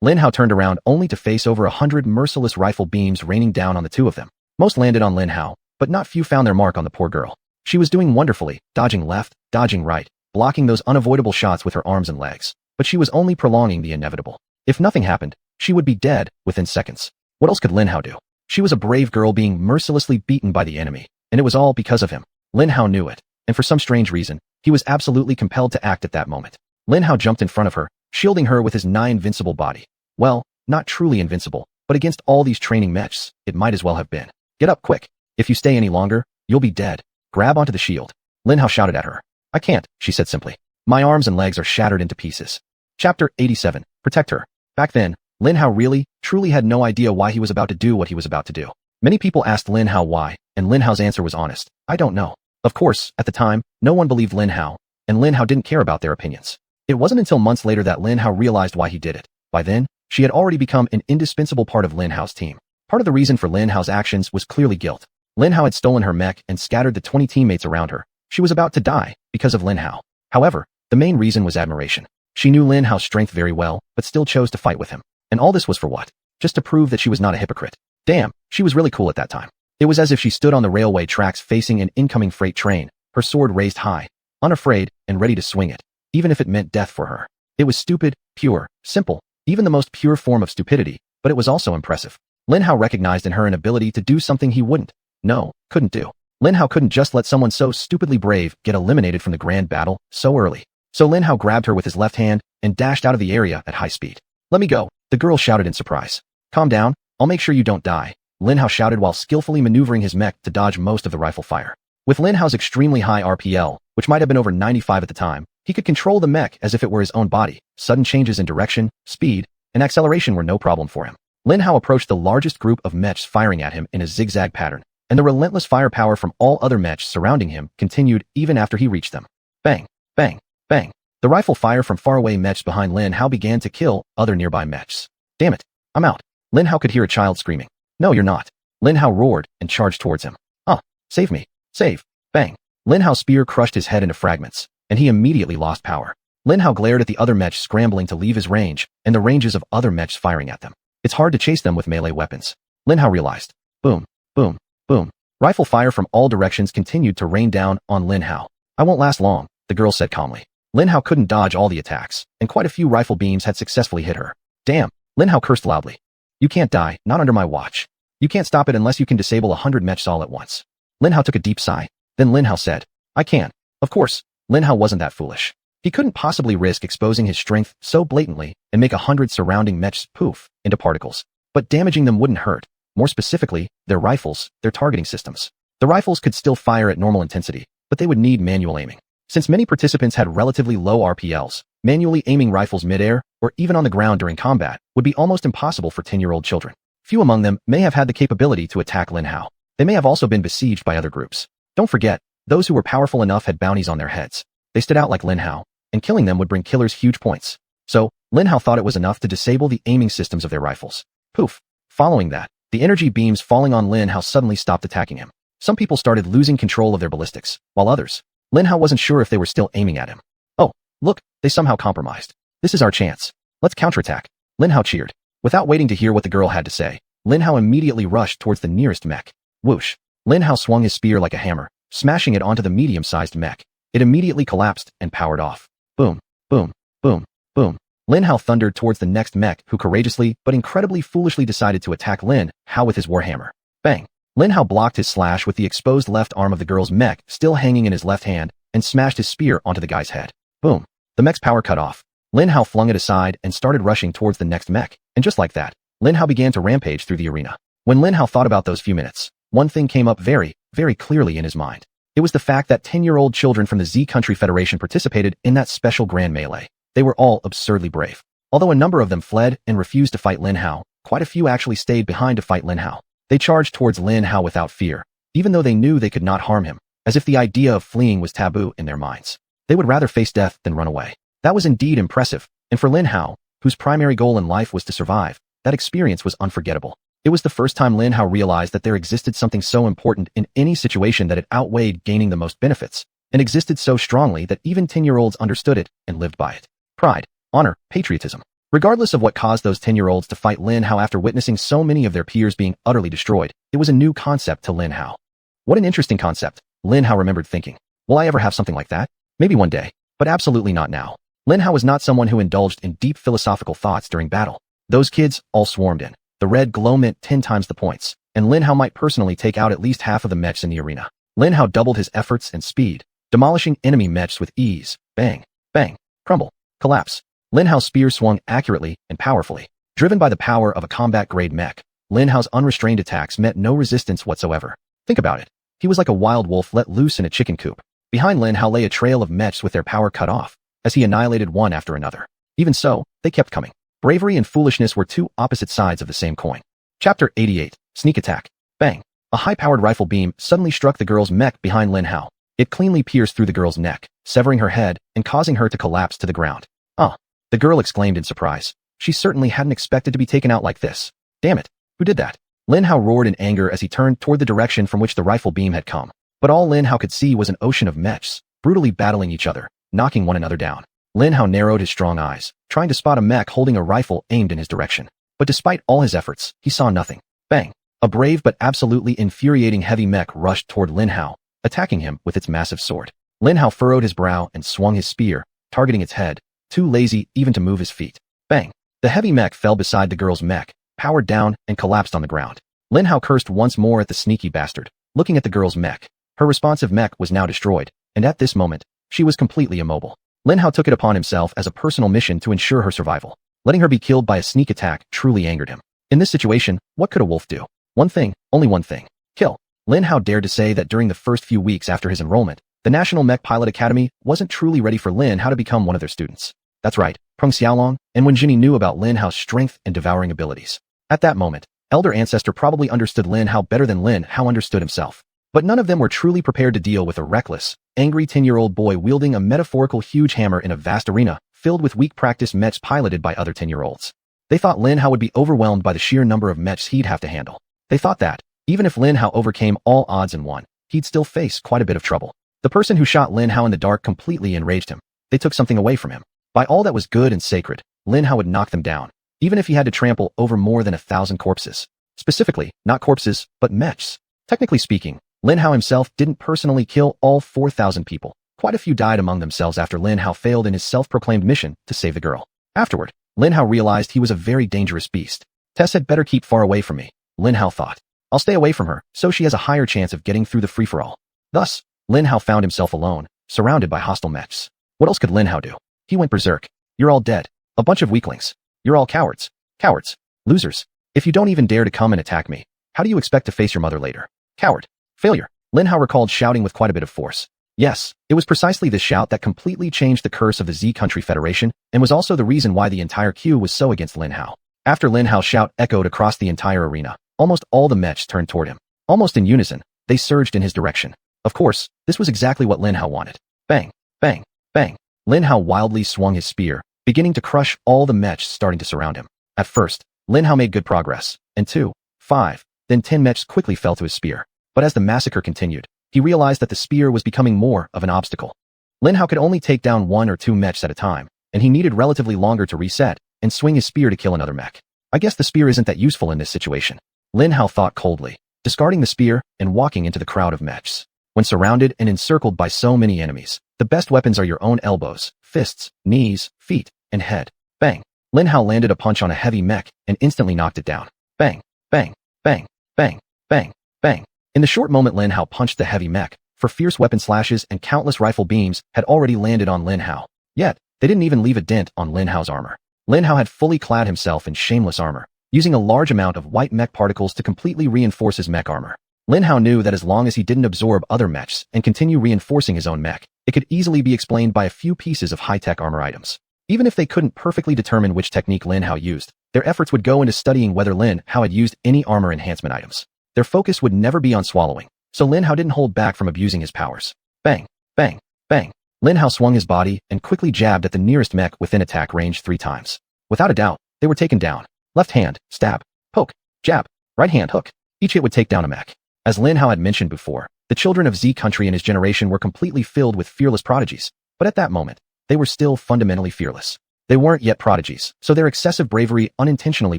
Lin Hao turned around only to face over 100 merciless rifle beams raining down on the two of them. Most landed on Lin Hao, but not few found their mark on the poor girl. She was doing wonderfully, dodging left, dodging right, blocking those unavoidable shots with her arms and legs. But she was only prolonging the inevitable. If nothing happened, she would be dead within seconds. What else could Lin Hao do? She was a brave girl being mercilessly beaten by the enemy, and it was all because of him. Lin Hao knew it, and for some strange reason, he was absolutely compelled to act at that moment. Lin Hao jumped in front of her, shielding her with his nigh-invincible body. Well, not truly invincible, but against all these training mechs, it might as well have been. Get up quick. If you stay any longer, you'll be dead. Grab onto the shield. Lin Hao shouted at her. I can't, she said simply. My arms and legs are shattered into pieces. Chapter 87. Protect her. Back then, Lin Hao really, truly had no idea why he was about to do what he was about to do. Many people asked Lin Hao why, and Lin Hao's answer was honest. I don't know. Of course, at the time, no one believed Lin Hao, and Lin Hao didn't care about their opinions. It wasn't until months later that Lin Hao realized why he did it. By then, she had already become an indispensable part of Lin Hao's team. Part of the reason for Lin Hao's actions was clearly guilt. Lin Hao had stolen her mech and scattered the 20 teammates around her. She was about to die because of Lin Hao. However, the main reason was admiration. She knew Lin Hao's strength very well, but still chose to fight with him. And all this was for what? Just to prove that she was not a hypocrite. Damn, she was really cool at that time. It was as if she stood on the railway tracks facing an incoming freight train, her sword raised high, unafraid and ready to swing it, even if it meant death for her. It was stupid, pure, simple, even the most pure form of stupidity, but it was also impressive. Lin Hao recognized in her an ability to do something he couldn't do. Lin Hao couldn't just let someone so stupidly brave get eliminated from the grand battle so early. So Lin Hao grabbed her with his left hand and dashed out of the area at high speed. Let me go, the girl shouted in surprise. Calm down, I'll make sure you don't die, Lin Hao shouted while skillfully maneuvering his mech to dodge most of the rifle fire. With Lin Hao's extremely high RPL, which might have been over 95 at the time, he could control the mech as if it were his own body. Sudden changes in direction, speed, and acceleration were no problem for him. Lin Hao approached the largest group of mechs firing at him in a zigzag pattern, and the relentless firepower from all other mechs surrounding him continued even after he reached them. Bang, bang, bang. The rifle fire from faraway mechs behind Lin Hao began to kill other nearby mechs. Damn it, I'm out. Lin Hao could hear a child screaming. No, you're not. Lin Hao roared and charged towards him. Ah, save me, save. Bang. Lin Hao's spear crushed his head into fragments, and he immediately lost power. Lin Hao glared at the other mechs scrambling to leave his range, and the ranges of other mechs firing at them. It's hard to chase them with melee weapons. Lin Hao realized. Boom, boom, boom. Rifle fire from all directions continued to rain down on Lin Hao. I won't last long, the girl said calmly. Lin Hao couldn't dodge all the attacks, and quite a few rifle beams had successfully hit her. Damn, Lin Hao cursed loudly. You can't die, not under my watch. You can't stop it unless you can disable 100 mechs all at once. Lin Hao took a deep sigh. Then Lin Hao said, I can. Of course, Lin Hao wasn't that foolish. He couldn't possibly risk exposing his strength so blatantly and make 100 surrounding mechs poof into particles. But damaging them wouldn't hurt. More specifically, their rifles, their targeting systems. The rifles could still fire at normal intensity, but they would need manual aiming. Since many participants had relatively low RPLs, manually aiming rifles midair or even on the ground during combat would be almost impossible for 10-year-old children. Few among them may have had the capability to attack Lin Hao. They may have also been besieged by other groups. Don't forget, those who were powerful enough had bounties on their heads. They stood out like Lin Hao, and killing them would bring killers huge points. So, Lin Hao thought it was enough to disable the aiming systems of their rifles. Poof. Following that, the energy beams falling on Lin Hao suddenly stopped attacking him. Some people started losing control of their ballistics, while others, Lin Hao wasn't sure if they were still aiming at him. Oh, look, they somehow compromised. This is our chance. Let's counterattack. Lin Hao cheered. Without waiting to hear what the girl had to say, Lin Hao immediately rushed towards the nearest mech. Whoosh. Lin Hao swung his spear like a hammer, smashing it onto the medium-sized mech. It immediately collapsed and powered off. Boom, boom, boom, boom. Lin Hao thundered towards the next mech who courageously but incredibly foolishly decided to attack Lin Hao with his warhammer. Bang. Lin Hao blocked his slash with the exposed left arm of the girl's mech still hanging in his left hand and smashed his spear onto the guy's head. Boom. The mech's power cut off. Lin Hao flung it aside and started rushing towards the next mech, and just like that, Lin Hao began to rampage through the arena. When Lin Hao thought about those few minutes, one thing came up very, very clearly in his mind. It was the fact that 10-year-old children from the Z Country Federation participated in that special grand melee. They were all absurdly brave. Although a number of them fled and refused to fight Lin Hao, quite a few actually stayed behind to fight Lin Hao. They charged towards Lin Hao without fear, even though they knew they could not harm him, as if the idea of fleeing was taboo in their minds. They would rather face death than run away. That was indeed impressive, and for Lin Hao, whose primary goal in life was to survive, that experience was unforgettable. It was the first time Lin Hao realized that there existed something so important in any situation that it outweighed gaining the most benefits, and existed so strongly that even 10-year-olds understood it and lived by it. Pride, honor, patriotism. Regardless of what caused those 10-year-olds to fight Lin Hao after witnessing so many of their peers being utterly destroyed, it was a new concept to Lin Hao. What an interesting concept, Lin Hao remembered thinking. Will I ever have something like that? Maybe one day, but absolutely not now. Lin Hao was not someone who indulged in deep philosophical thoughts during battle. Those kids all swarmed in. The red glow meant 10 times the points, and Lin Hao might personally take out at least half of the mechs in the arena. Lin Hao doubled his efforts and speed, demolishing enemy mechs with ease. Bang, bang, crumble, collapse. Lin Hao's spear swung accurately and powerfully. Driven by the power of a combat-grade mech, Lin Hao's unrestrained attacks met no resistance whatsoever. Think about it. He was like a wild wolf let loose in a chicken coop. Behind Lin Hao lay a trail of mechs with their power cut off, as he annihilated one after another. Even so, they kept coming. Bravery and foolishness were two opposite sides of the same coin. Chapter 88. Sneak Attack. Bang. A high-powered rifle beam suddenly struck the girl's mech behind Lin Hao. It cleanly pierced through the girl's neck, severing her head and causing her to collapse to the ground. Ah! The girl exclaimed in surprise. She certainly hadn't expected to be taken out like this. Damn it. Who did that? Lin Hao roared in anger as he turned toward the direction from which the rifle beam had come. But all Lin Hao could see was an ocean of mechs, brutally battling each other, knocking one another down. Lin Hao narrowed his strong eyes, trying to spot a mech holding a rifle aimed in his direction. But despite all his efforts, he saw nothing. Bang! A brave but absolutely infuriating heavy mech rushed toward Lin Hao, attacking him with its massive sword. Lin Hao furrowed his brow and swung his spear, targeting its head, too lazy even to move his feet. Bang! The heavy mech fell beside the girl's mech, powered down and collapsed on the ground. Lin Hao cursed once more at the sneaky bastard, looking at the girl's mech. Her responsive mech was now destroyed, and at this moment, she was completely immobile. Lin Hao took it upon himself as a personal mission to ensure her survival. Letting her be killed by a sneak attack truly angered him. In this situation, what could a wolf do? One thing, only one thing. Kill. Lin Hao dared to say that during the first few weeks after his enrollment, the National Mech Pilot Academy wasn't truly ready for Lin Hao to become one of their students. That's right, Peng Xiaolong and Wen Jinyi knew about Lin Hao's strength and devouring abilities. At that moment, Elder Ancestor probably understood Lin Hao better than Lin Hao understood himself. But none of them were truly prepared to deal with a reckless, angry 10-year-old boy wielding a metaphorical huge hammer in a vast arena filled with weak practice mechs piloted by other 10-year-olds. They thought Lin Hao would be overwhelmed by the sheer number of mechs he'd have to handle. They thought that, even if Lin Hao overcame all odds and won, he'd still face quite a bit of trouble. The person who shot Lin Hao in the dark completely enraged him. They took something away from him. By all that was good and sacred, Lin Hao would knock them down, even if he had to trample over more than 1,000 corpses. Specifically, not corpses, but mechs. Technically speaking, Lin Hao himself didn't personally kill all 4,000 people. Quite a few died among themselves after Lin Hao failed in his self-proclaimed mission to save the girl. Afterward, Lin Hao realized he was a very dangerous beast. Tess had better keep far away from me, Lin Hao thought. I'll stay away from her, so she has a higher chance of getting through the free-for-all. Thus, Lin Hao found himself alone, surrounded by hostile mechs. What else could Lin Hao do? He went berserk. You're all dead. A bunch of weaklings. You're all cowards. Cowards. Losers. If you don't even dare to come and attack me, how do you expect to face your mother later? Coward. Failure. Lin Hao recalled shouting with quite a bit of force. Yes, it was precisely this shout that completely changed the curse of the Z Country Federation and was also the reason why the entire queue was so against Lin Hao. After Lin Hao's shout echoed across the entire arena, almost all the mechs turned toward him. Almost in unison, they surged in his direction. Of course, this was exactly what Lin Hao wanted. Bang, bang, bang. Lin Hao wildly swung his spear, beginning to crush all the mechs starting to surround him. At first, Lin Hao made good progress, and 2, 5, then 10 mechs quickly fell to his spear. But as the massacre continued, he realized that the spear was becoming more of an obstacle. Lin Hao could only take down 1 or 2 mechs at a time, and he needed relatively longer to reset and swing his spear to kill another mech. I guess the spear isn't that useful in this situation, Lin Hao thought coldly, discarding the spear and walking into the crowd of mechs. When surrounded and encircled by so many enemies, the best weapons are your own elbows, fists, knees, feet, and head. Bang. Lin Hao landed a punch on a heavy mech and instantly knocked it down. Bang, bang, bang, bang, bang, bang. In the short moment Lin Hao punched the heavy mech, for fierce weapon slashes and countless rifle beams had already landed on Lin Hao. Yet, they didn't even leave a dent on Lin Hao's armor. Lin Hao had fully clad himself in shameless armor, using a large amount of white mech particles to completely reinforce his mech armor. Lin Hao knew that as long as he didn't absorb other mechs and continue reinforcing his own mech, it could easily be explained by a few pieces of high-tech armor items. Even if they couldn't perfectly determine which technique Lin Hao used, their efforts would go into studying whether Lin Hao had used any armor enhancement items. Their focus would never be on swallowing, so Lin Hao didn't hold back from abusing his powers. Bang, bang, bang. Lin Hao swung his body and quickly jabbed at the nearest mech within attack range 3 times. Without a doubt, they were taken down. Left hand, stab, poke, jab, right hand, hook. Each hit would take down a mech. As Lin Hao had mentioned before, the children of Z Country and his generation were completely filled with fearless prodigies, but at that moment, they were still fundamentally fearless. They weren't yet prodigies, so their excessive bravery unintentionally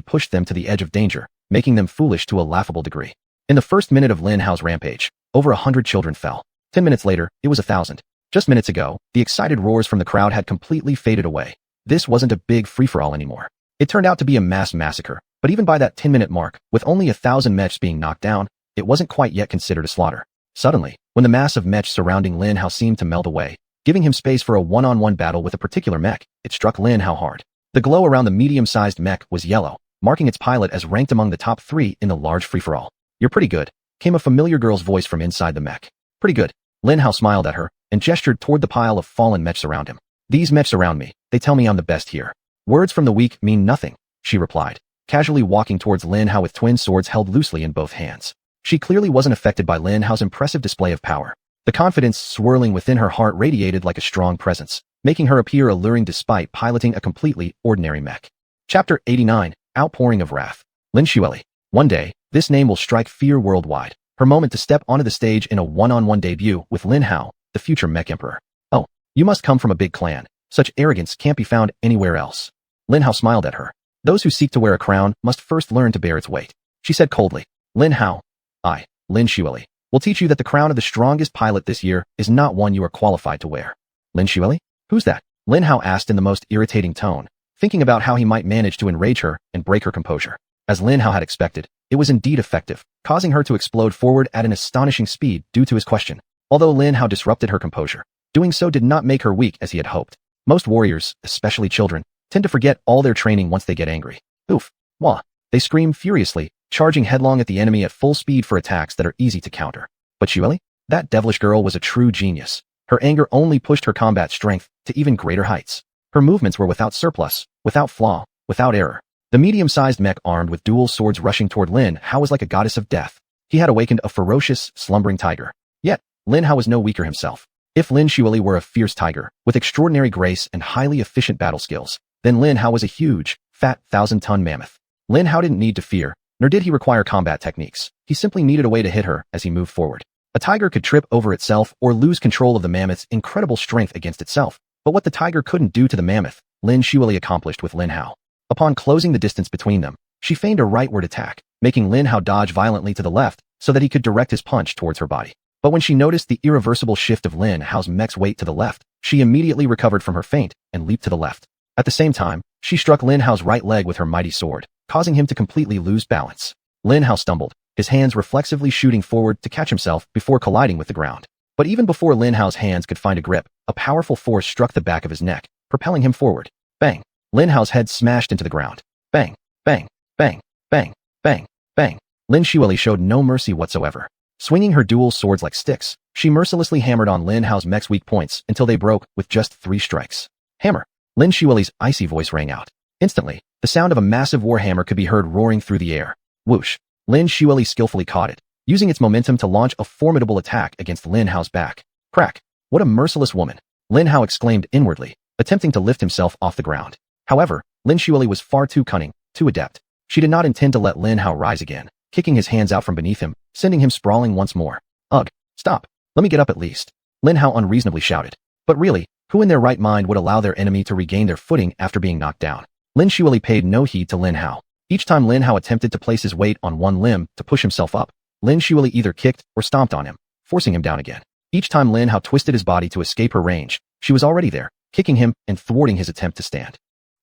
pushed them to the edge of danger, making them foolish to a laughable degree. In the first minute of Lin Hao's rampage, over 100 children fell. 10 minutes later, it was 1,000. Just minutes ago, the excited roars from the crowd had completely faded away. This wasn't a big free-for-all anymore. It turned out to be a mass massacre, but even by that 10-minute mark, with only 1,000 mechs being knocked down, it wasn't quite yet considered a slaughter. Suddenly, when the mass of mechs surrounding Lin Hao seemed to melt away, giving him space for a one-on-one battle with a particular mech, it struck Lin Hao hard. The glow around the medium-sized mech was yellow, marking its pilot as ranked among the top 3 in the large free-for-all. You're pretty good, came a familiar girl's voice from inside the mech. Pretty good. Lin Hao smiled at her and gestured toward the pile of fallen mechs around him. These mechs around me, they tell me I'm the best here. Words from the weak mean nothing, she replied, casually walking towards Lin Hao with twin swords held loosely in both hands. She clearly wasn't affected by Lin Hao's impressive display of power. The confidence swirling within her heart radiated like a strong presence, making her appear alluring despite piloting a completely ordinary mech. Chapter 89, Outpouring of Wrath. Lin Xueli. One day, this name will strike fear worldwide. Her moment to step onto the stage in a one-on-one debut with Lin Hao, the future mech emperor. Oh, you must come from a big clan. Such arrogance can't be found anywhere else. Lin Hao smiled at her. Those who seek to wear a crown must first learn to bear its weight. She said coldly. Lin Hao. I, Lin Xueli, will teach you that the crown of the strongest pilot this year is not one you are qualified to wear. Lin Xueli? Who's that? Lin Hao asked in the most irritating tone, thinking about how he might manage to enrage her and break her composure. As Lin Hao had expected, it was indeed effective, causing her to explode forward at an astonishing speed due to his question. Although Lin Hao disrupted her composure, doing so did not make her weak as he had hoped. Most warriors, especially children, tend to forget all their training once they get angry. Oof. Wah. They scream furiously, charging headlong at the enemy at full speed for attacks that are easy to counter. But Xuanyuan, that devilish girl, was a true genius. Her anger only pushed her combat strength to even greater heights. Her movements were without surplus, without flaw, without error. The medium-sized mech armed with dual swords rushing toward Lin Hao was like a goddess of death. He had awakened a ferocious, slumbering tiger. Yet, Lin Hao was no weaker himself. If Lin Xuanyuan were a fierce tiger, with extraordinary grace and highly efficient battle skills, then Lin Hao was a huge, fat, 1,000-ton mammoth. Lin Hao didn't need to fear, nor did he require combat techniques. He simply needed a way to hit her as he moved forward. A tiger could trip over itself or lose control of the mammoth's incredible strength against itself. But what the tiger couldn't do to the mammoth, Lin Xuanyuan accomplished with Lin Hao. Upon closing the distance between them, she feigned a rightward attack, making Lin Hao dodge violently to the left so that he could direct his punch towards her body. But when she noticed the irreversible shift of Lin Hao's mech's weight to the left, she immediately recovered from her feint and leaped to the left. At the same time, she struck Lin Hao's right leg with her mighty sword, causing him to completely lose balance. Lin Hao stumbled, his hands reflexively shooting forward to catch himself before colliding with the ground. But even before Lin Hao's hands could find a grip, a powerful force struck the back of his neck, propelling him forward. Bang! Lin Hao's head smashed into the ground. Bang! Bang! Bang! Bang! Bang! Bang! Lin Xuanyuan showed no mercy whatsoever. Swinging her dual swords like sticks, she mercilessly hammered on Lin Hao's mech's weak points until they broke with just 3 strikes. Hammer! Lin Xuanyuan's icy voice rang out. Instantly, the sound of a massive warhammer could be heard roaring through the air. Whoosh! Lin Xuanyuan skillfully caught it, using its momentum to launch a formidable attack against Lin Hao's back. Crack! What a merciless woman! Lin Hao exclaimed inwardly, attempting to lift himself off the ground. However, Lin Xuanyuan was far too cunning, too adept. She did not intend to let Lin Hao rise again, kicking his hands out from beneath him, sending him sprawling once more. Ugh! Stop! Let me get up at least! Lin Hao unreasonably shouted. But really, who in their right mind would allow their enemy to regain their footing after being knocked down? Lin Xuanyuan paid no heed to Lin Hao. Each time Lin Hao attempted to place his weight on one limb to push himself up, Lin Xuanyuan either kicked or stomped on him, forcing him down again. Each time Lin Hao twisted his body to escape her range, she was already there, kicking him and thwarting his attempt to stand.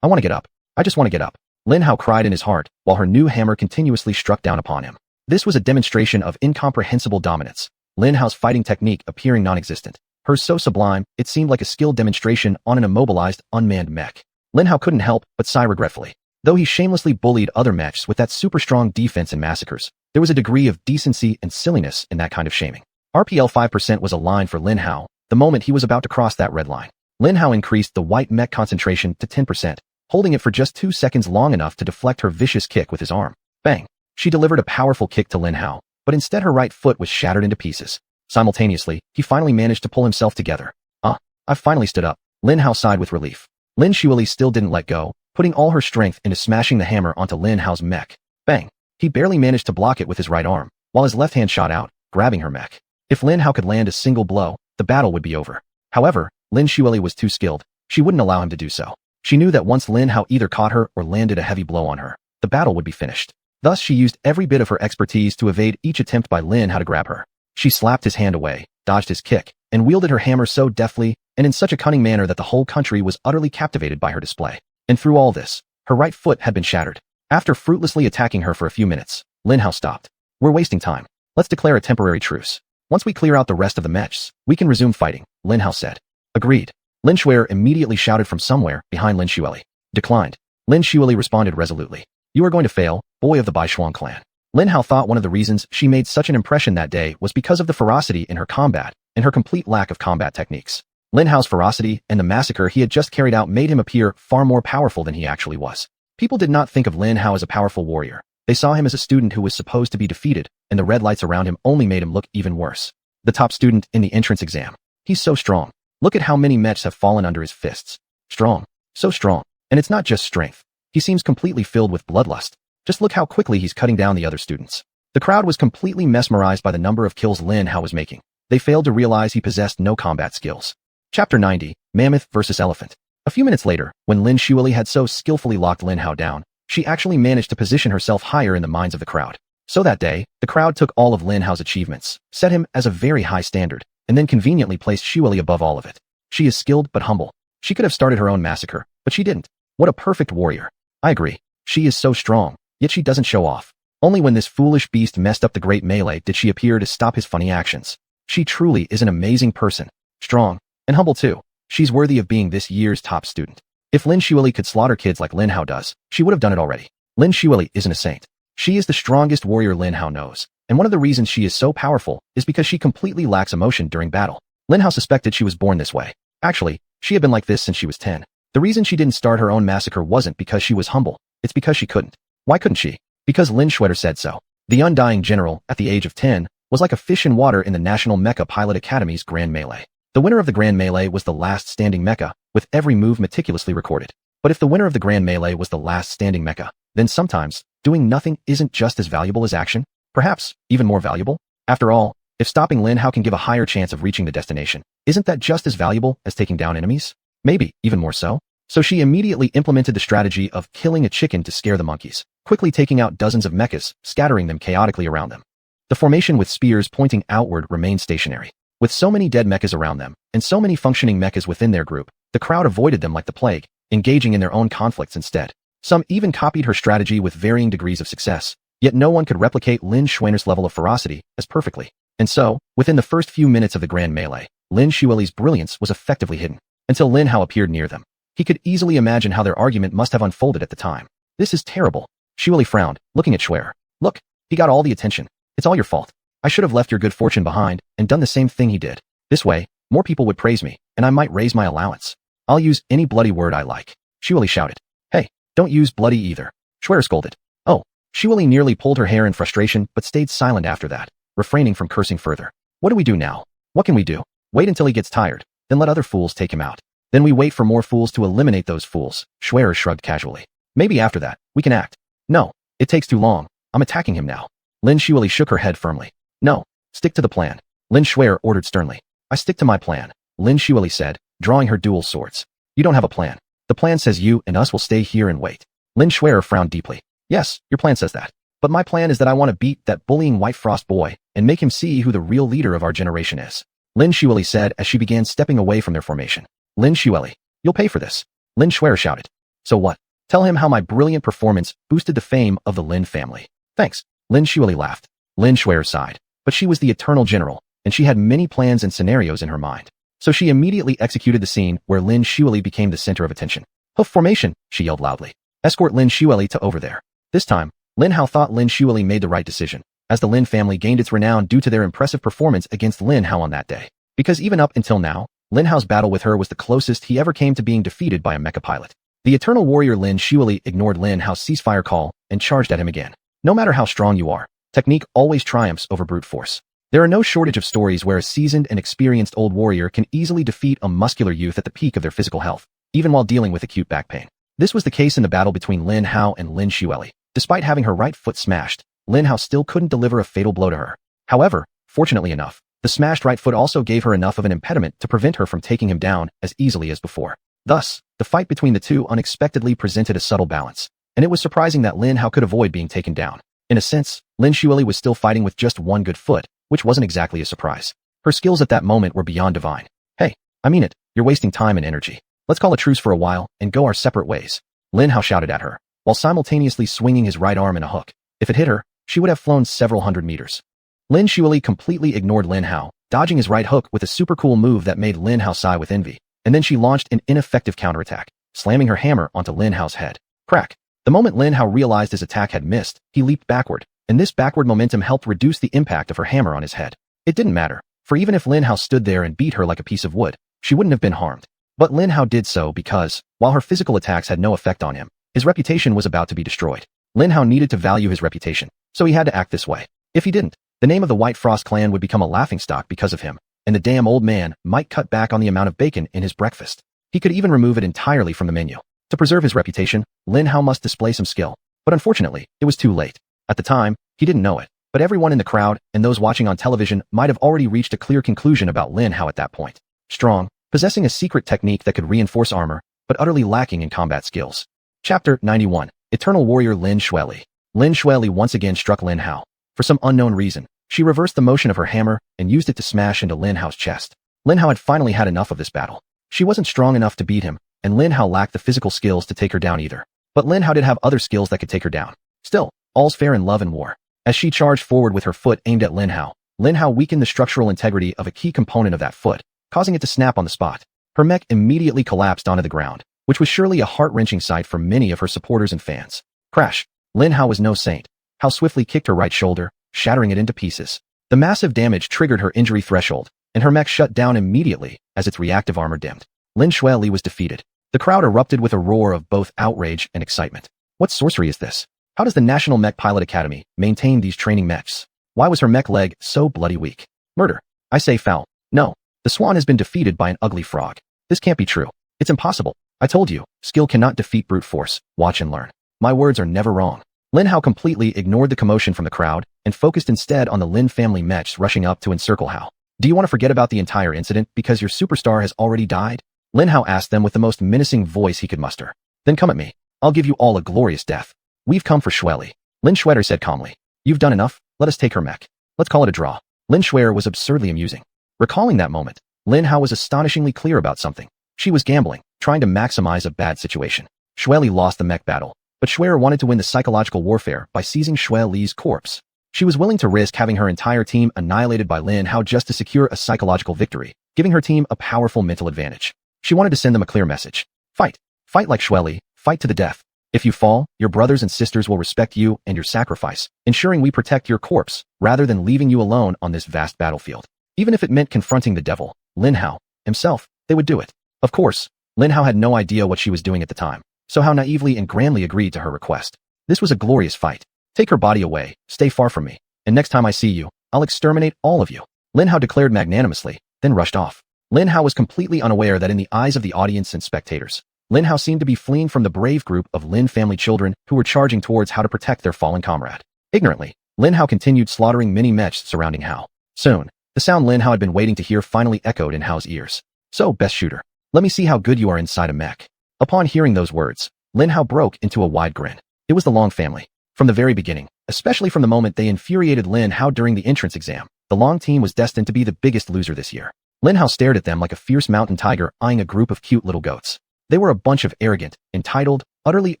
I want to get up. I just want to get up. Lin Hao cried in his heart, while her new hammer continuously struck down upon him. This was a demonstration of incomprehensible dominance, Lin Hao's fighting technique appearing non-existent. Hers so sublime, it seemed like a skilled demonstration on an immobilized, unmanned mech. Lin Hao couldn't help but sigh regretfully. Though he shamelessly bullied other mechs with that super strong defense and massacres, there was a degree of decency and silliness in that kind of shaming. RPL 5% was a line for Lin Hao the moment he was about to cross that red line. Lin Hao increased the white mech concentration to 10%, holding it for just 2 seconds long enough to deflect her vicious kick with his arm. Bang! She delivered a powerful kick to Lin Hao, but instead her right foot was shattered into pieces. Simultaneously, he finally managed to pull himself together. I've finally stood up. Lin Hao sighed with relief. Lin Xuanyuan still didn't let go, putting all her strength into smashing the hammer onto Lin Hao's mech. Bang! He barely managed to block it with his right arm, while his left hand shot out, grabbing her mech. If Lin Hao could land a single blow, the battle would be over. However, Lin Xuanyuan was too skilled. She wouldn't allow him to do so. She knew that once Lin Hao either caught her or landed a heavy blow on her, the battle would be finished. Thus she used every bit of her expertise to evade each attempt by Lin Hao to grab her. She slapped his hand away, dodged his kick, and wielded her hammer so deftly and in such a cunning manner that the whole country was utterly captivated by her display. And through all this, her right foot had been shattered. After fruitlessly attacking her for a few minutes, Lin Hao stopped. We're wasting time. Let's declare a temporary truce. Once we clear out the rest of the mechs, we can resume fighting, Lin Hao said. Agreed. Lin Xuanyuan immediately shouted from somewhere behind Lin Xuanyuan. Declined. Lin Xuanyuan responded resolutely. You are going to fail, boy of the Baishuang clan. Lin Hao thought one of the reasons she made such an impression that day was because of the ferocity in her combat and her complete lack of combat techniques. Lin Hao's ferocity and the massacre he had just carried out made him appear far more powerful than he actually was. People did not think of Lin Hao as a powerful warrior. They saw him as a student who was supposed to be defeated, and the red lights around him only made him look even worse. The top student in the entrance exam. He's so strong. Look at how many mechs have fallen under his fists. Strong. So strong. And it's not just strength. He seems completely filled with bloodlust. Just look how quickly he's cutting down the other students. The crowd was completely mesmerized by the number of kills Lin Hao was making. They failed to realize he possessed no combat skills. Chapter 90, Mammoth vs. Elephant. A few minutes later, when Lin Xuanyuan had so skillfully locked Lin Hao down, she actually managed to position herself higher in the minds of the crowd. So that day, the crowd took all of Lin Hao's achievements, set him as a very high standard, and then conveniently placed Xuanyuan above all of it. She is skilled but humble. She could have started her own massacre, but she didn't. What a perfect warrior. I agree. She is so strong, yet she doesn't show off. Only when this foolish beast messed up the great melee did she appear to stop his funny actions. She truly is an amazing person. Strong, and humble too. She's worthy of being this year's top student. If Lin Xuanyuan could slaughter kids like Lin Hao does, she would have done it already. Lin Xueli isn't a saint. She is the strongest warrior Lin Hao knows, and one of the reasons she is so powerful is because she completely lacks emotion during battle. Lin Hao suspected she was born this way. Actually, she had been like this since she was 10. The reason she didn't start her own massacre wasn't because she was humble, it's because she couldn't. Why couldn't she? Because Lin Xueli said so. The undying general, at the age of 10, was like a fish in water in the National Mecha Pilot Academy's Grand Melee. The winner of the Grand Melee was the last standing mecha, with every move meticulously recorded. But if the winner of the Grand Melee was the last standing mecha, then sometimes, doing nothing isn't just as valuable as action, perhaps even more valuable. After all, if stopping Lin Hao can give a higher chance of reaching the destination, isn't that just as valuable as taking down enemies? Maybe even more so. So she immediately implemented the strategy of killing a chicken to scare the monkeys, quickly taking out dozens of mechas, scattering them chaotically around them. The formation with spears pointing outward remained stationary. With so many dead mechas around them, and so many functioning mechas within their group, the crowd avoided them like the plague, engaging in their own conflicts instead. Some even copied her strategy with varying degrees of success, yet no one could replicate Lin Xueli's level of ferocity as perfectly. And so, within the first few minutes of the Grand Melee, Lin Xueli's brilliance was effectively hidden, until Lin Hao appeared near them. He could easily imagine how their argument must have unfolded at the time. This is terrible. Xueli frowned, looking at Xuer. Look, he got all the attention. It's all your fault. I should have left your good fortune behind and done the same thing he did. This way, more people would praise me, and I might raise my allowance. I'll use any bloody word I like. Xueli shouted. Hey, don't use bloody either. Xuer scolded. Oh, Xueli nearly pulled her hair in frustration but stayed silent after that, refraining from cursing further. What do we do now? What can we do? Wait until he gets tired, then let other fools take him out. Then we wait for more fools to eliminate those fools. Xuer shrugged casually. Maybe after that, we can act. No, it takes too long. I'm attacking him now. Lin Xueli shook her head firmly. No, stick to the plan. Lin Xuer ordered sternly. I stick to my plan, Lin Xueli said, drawing her dual swords. You don't have a plan. The plan says you and us will stay here and wait. Lin Xuer frowned deeply. Yes, your plan says that. But my plan is that I want to beat that bullying White Frost boy and make him see who the real leader of our generation is. Lin Xueli said as she began stepping away from their formation. Lin Xueli, you'll pay for this. Lin Xuer shouted. So what? Tell him how my brilliant performance boosted the fame of the Lin family. Thanks. Lin Xueli laughed. Lin Xuer sighed. But she was the eternal general, and she had many plans and scenarios in her mind. So she immediately executed the scene where Lin Xueli became the center of attention. Hoof formation, she yelled loudly. Escort Lin Xueli to over there. This time, Lin Hao thought Lin Xueli made the right decision, as the Lin family gained its renown due to their impressive performance against Lin Hao on that day. Because even up until now, Lin Hao's battle with her was the closest he ever came to being defeated by a mecha pilot. The eternal warrior Lin Xueli ignored Lin Hao's ceasefire call and charged at him again. No matter how strong you are, technique always triumphs over brute force. There are no shortage of stories where a seasoned and experienced old warrior can easily defeat a muscular youth at the peak of their physical health, even while dealing with acute back pain. This was the case in the battle between Lin Hao and Lin Xueli. Despite having her right foot smashed, Lin Hao still couldn't deliver a fatal blow to her. However, fortunately enough, the smashed right foot also gave her enough of an impediment to prevent her from taking him down as easily as before. Thus, the fight between the two unexpectedly presented a subtle balance, and it was surprising that Lin Hao could avoid being taken down. In a sense, Lin Xueli was still fighting with just one good foot, which wasn't exactly a surprise. Her skills at that moment were beyond divine. Hey, I mean it, you're wasting time and energy. Let's call a truce for a while and go our separate ways. Lin Hao shouted at her, while simultaneously swinging his right arm in a hook. If it hit her, she would have flown several hundred meters. Lin Xueli completely ignored Lin Hao, dodging his right hook with a super cool move that made Lin Hao sigh with envy, and then she launched an ineffective counterattack, slamming her hammer onto Lin Hao's head. Crack! The moment Lin Hao realized his attack had missed, he leaped backward, and this backward momentum helped reduce the impact of her hammer on his head. It didn't matter, for even if Lin Hao stood there and beat her like a piece of wood, she wouldn't have been harmed. But Lin Hao did so because, while her physical attacks had no effect on him, his reputation was about to be destroyed. Lin Hao needed to value his reputation, so he had to act this way. If he didn't, the name of the White Frost clan would become a laughingstock because of him, and the damn old man might cut back on the amount of bacon in his breakfast. He could even remove it entirely from the menu. To preserve his reputation, Lin Hao must display some skill, but unfortunately, it was too late. At the time, he didn't know it, but everyone in the crowd and those watching on television might have already reached a clear conclusion about Lin Hao at that point. Strong, possessing a secret technique that could reinforce armor, but utterly lacking in combat skills. Chapter 91. Eternal Warrior Lin Xueli. Lin Xueli once again struck Lin Hao. For some unknown reason, she reversed the motion of her hammer and used it to smash into Lin Hao's chest. Lin Hao had finally had enough of this battle. She wasn't strong enough to beat him, and Lin Hao lacked the physical skills to take her down either. But Lin Hao did have other skills that could take her down. Still, all's fair in love and war. As she charged forward with her foot aimed at Lin Hao weakened the structural integrity of a key component of that foot, causing it to snap on the spot. Her mech immediately collapsed onto the ground, which was surely a heart-wrenching sight for many of her supporters and fans. Crash! Lin Hao was no saint. Hao swiftly kicked her right shoulder, shattering it into pieces. The massive damage triggered her injury threshold, and her mech shut down immediately as its reactive armor dimmed. Lin Xueli was defeated. The crowd erupted with a roar of both outrage and excitement. What sorcery is this? How does the National Mech Pilot Academy maintain these training mechs? Why was her mech leg so bloody weak? Murder. I say foul. No. The swan has been defeated by an ugly frog. This can't be true. It's impossible. I told you, skill cannot defeat brute force. Watch and learn. My words are never wrong. Lin Hao completely ignored the commotion from the crowd and focused instead on the Lin family mechs rushing up to encircle Hao. Do you want to forget about the entire incident because your superstar has already died? Lin Hao asked them with the most menacing voice he could muster. Then come at me. I'll give you all a glorious death. We've come for Xueli. Lin Schwetter said calmly. You've done enough. Let us take her mech. Let's call it a draw. Lin Schwetter was absurdly amusing. Recalling that moment, Lin Hao was astonishingly clear about something. She was gambling, trying to maximize a bad situation. Xueli lost the mech battle, but Schwerer wanted to win the psychological warfare by seizing Xueli's corpse. She was willing to risk having her entire team annihilated by Lin Hao just to secure a psychological victory, giving her team a powerful mental advantage. She wanted to send them a clear message. Fight. Fight like Xueli. Fight to the death. If you fall, your brothers and sisters will respect you and your sacrifice, ensuring we protect your corpse, rather than leaving you alone on this vast battlefield. Even if it meant confronting the devil, Lin Hao, himself, they would do it. Of course, Lin Hao had no idea what she was doing at the time, so Hao naively and grandly agreed to her request. This was a glorious fight. Take her body away, stay far from me, and next time I see you, I'll exterminate all of you. Lin Hao declared magnanimously, then rushed off. Lin Hao was completely unaware that in the eyes of the audience and spectators, Lin Hao seemed to be fleeing from the brave group of Lin family children who were charging towards Hao to protect their fallen comrade. Ignorantly, Lin Hao continued slaughtering many mechs surrounding Hao. Soon, the sound Lin Hao had been waiting to hear finally echoed in Hao's ears. So, best shooter, let me see how good you are inside a mech. Upon hearing those words, Lin Hao broke into a wide grin. It was the Long family. From the very beginning, especially from the moment they infuriated Lin Hao during the entrance exam, the Long team was destined to be the biggest loser this year. Lin Hao stared at them like a fierce mountain tiger eyeing a group of cute little goats. They were a bunch of arrogant, entitled, utterly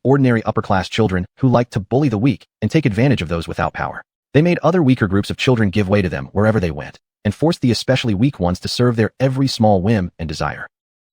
ordinary upper-class children who liked to bully the weak and take advantage of those without power. They made other weaker groups of children give way to them wherever they went, and forced the especially weak ones to serve their every small whim and desire.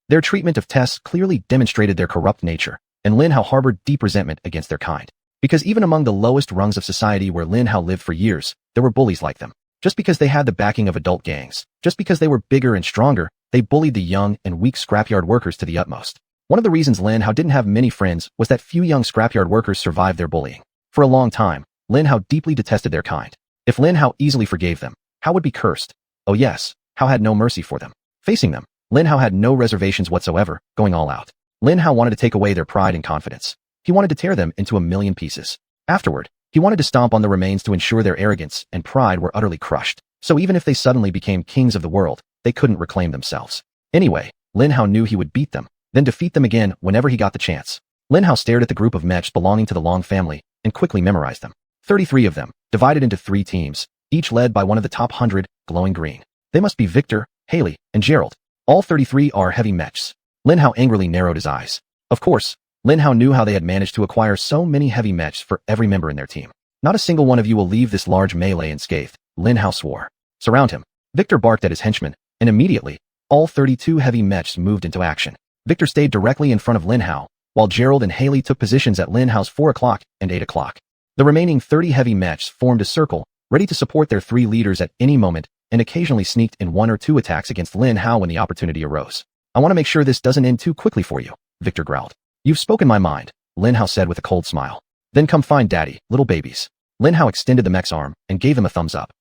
Their treatment of Tess clearly demonstrated their corrupt nature, and Lin Hao harbored deep resentment against their kind. Because even among the lowest rungs of society where Lin Hao lived for years, there were bullies like them. Just because they had the backing of adult gangs, just because they were bigger and stronger, they bullied the young and weak scrapyard workers to the utmost. One of the reasons Lin Hao didn't have many friends was that few young scrapyard workers survived their bullying. For a long time, Lin Hao deeply detested their kind. If Lin Hao easily forgave them, Hao would be cursed. Oh yes, Hao had no mercy for them. Facing them, Lin Hao had no reservations whatsoever, going all out. Lin Hao wanted to take away their pride and confidence. He wanted to tear them into a million pieces. Afterward, he wanted to stomp on the remains to ensure their arrogance and pride were utterly crushed. So even if they suddenly became kings of the world, they couldn't reclaim themselves. Anyway, Lin Hao knew he would beat them, then defeat them again whenever he got the chance. Lin Hao stared at the group of mechs belonging to the Long family and quickly memorized them. 33 of them, divided into 3 teams, each led by one of the top 100, glowing green. They must be Victor, Haley, and Gerald. All 33 are heavy mechs. Lin Hao angrily narrowed his eyes. Of course, Lin Hao knew how they had managed to acquire so many heavy mechs for every member in their team. Not a single one of you will leave this large melee unscathed, Lin Hao swore. Surround him. Victor barked at his henchmen, and immediately, all 32 heavy mechs moved into action. Victor stayed directly in front of Lin Hao, while Gerald and Haley took positions at Lin Hao's 4 o'clock and 8 o'clock. The remaining 30 heavy mechs formed a circle, ready to support their 3 leaders at any moment, and occasionally sneaked in 1 or 2 attacks against Lin Hao when the opportunity arose. I want to make sure this doesn't end too quickly for you, Victor growled. You've spoken my mind, Lin Hao said with a cold smile. Then come find daddy, little babies. Lin Hao extended the mech's arm and gave them a thumbs up.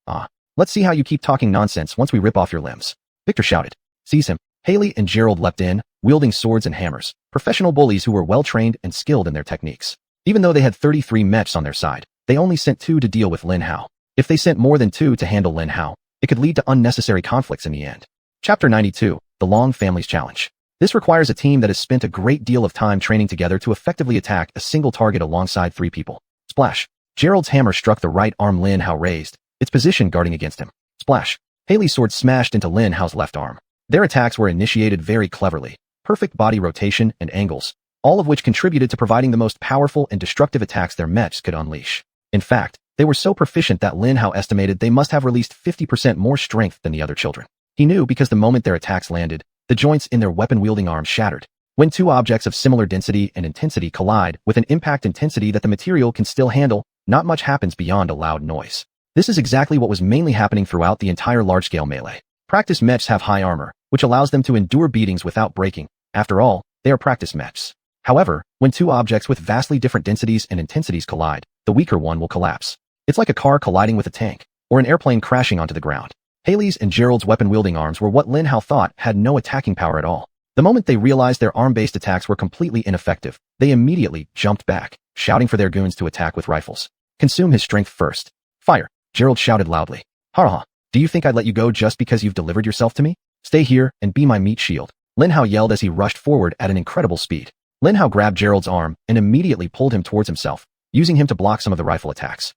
Let's see how you keep talking nonsense once we rip off your limbs. Victor shouted. Seize him. Haley and Gerald leapt in, wielding swords and hammers, professional bullies who were well-trained and skilled in their techniques. Even though they had 33 mechs on their side, they only sent 2 to deal with Lin Hao. If they sent more than 2 to handle Lin Hao, it could lead to unnecessary conflicts in the end. Chapter 92, The Long Family's Challenge. This requires a team that has spent a great deal of time training together to effectively attack a single target alongside 3 people. Splash. Gerald's hammer struck the right arm Lin Hao raised, its position guarding against him. Splash. Haley's sword smashed into Lin Hao's left arm. Their attacks were initiated very cleverly, perfect body rotation and angles, all of which contributed to providing the most powerful and destructive attacks their mechs could unleash. In fact, they were so proficient that Lin Hao estimated they must have released 50% more strength than the other children. He knew because the moment their attacks landed, the joints in their weapon-wielding arms shattered. When two objects of similar density and intensity collide with an impact intensity that the material can still handle, not much happens beyond a loud noise. This is exactly what was mainly happening throughout the entire large-scale melee. Practice mechs have high armor, which allows them to endure beatings without breaking. After all, they are practice mechs. However, when two objects with vastly different densities and intensities collide, the weaker one will collapse. It's like a car colliding with a tank, or an airplane crashing onto the ground. Haley's and Gerald's weapon-wielding arms were what Lin Hao thought had no attacking power at all. The moment they realized their arm-based attacks were completely ineffective, they immediately jumped back, shouting for their goons to attack with rifles. Consume his strength first. Fire! Gerald shouted loudly. Ha! Do you think I'd let you go just because you've delivered yourself to me? Stay here and be my meat shield. Lin Hao yelled as he rushed forward at an incredible speed. Lin Hao grabbed Gerald's arm and immediately pulled him towards himself, using him to block some of the rifle attacks.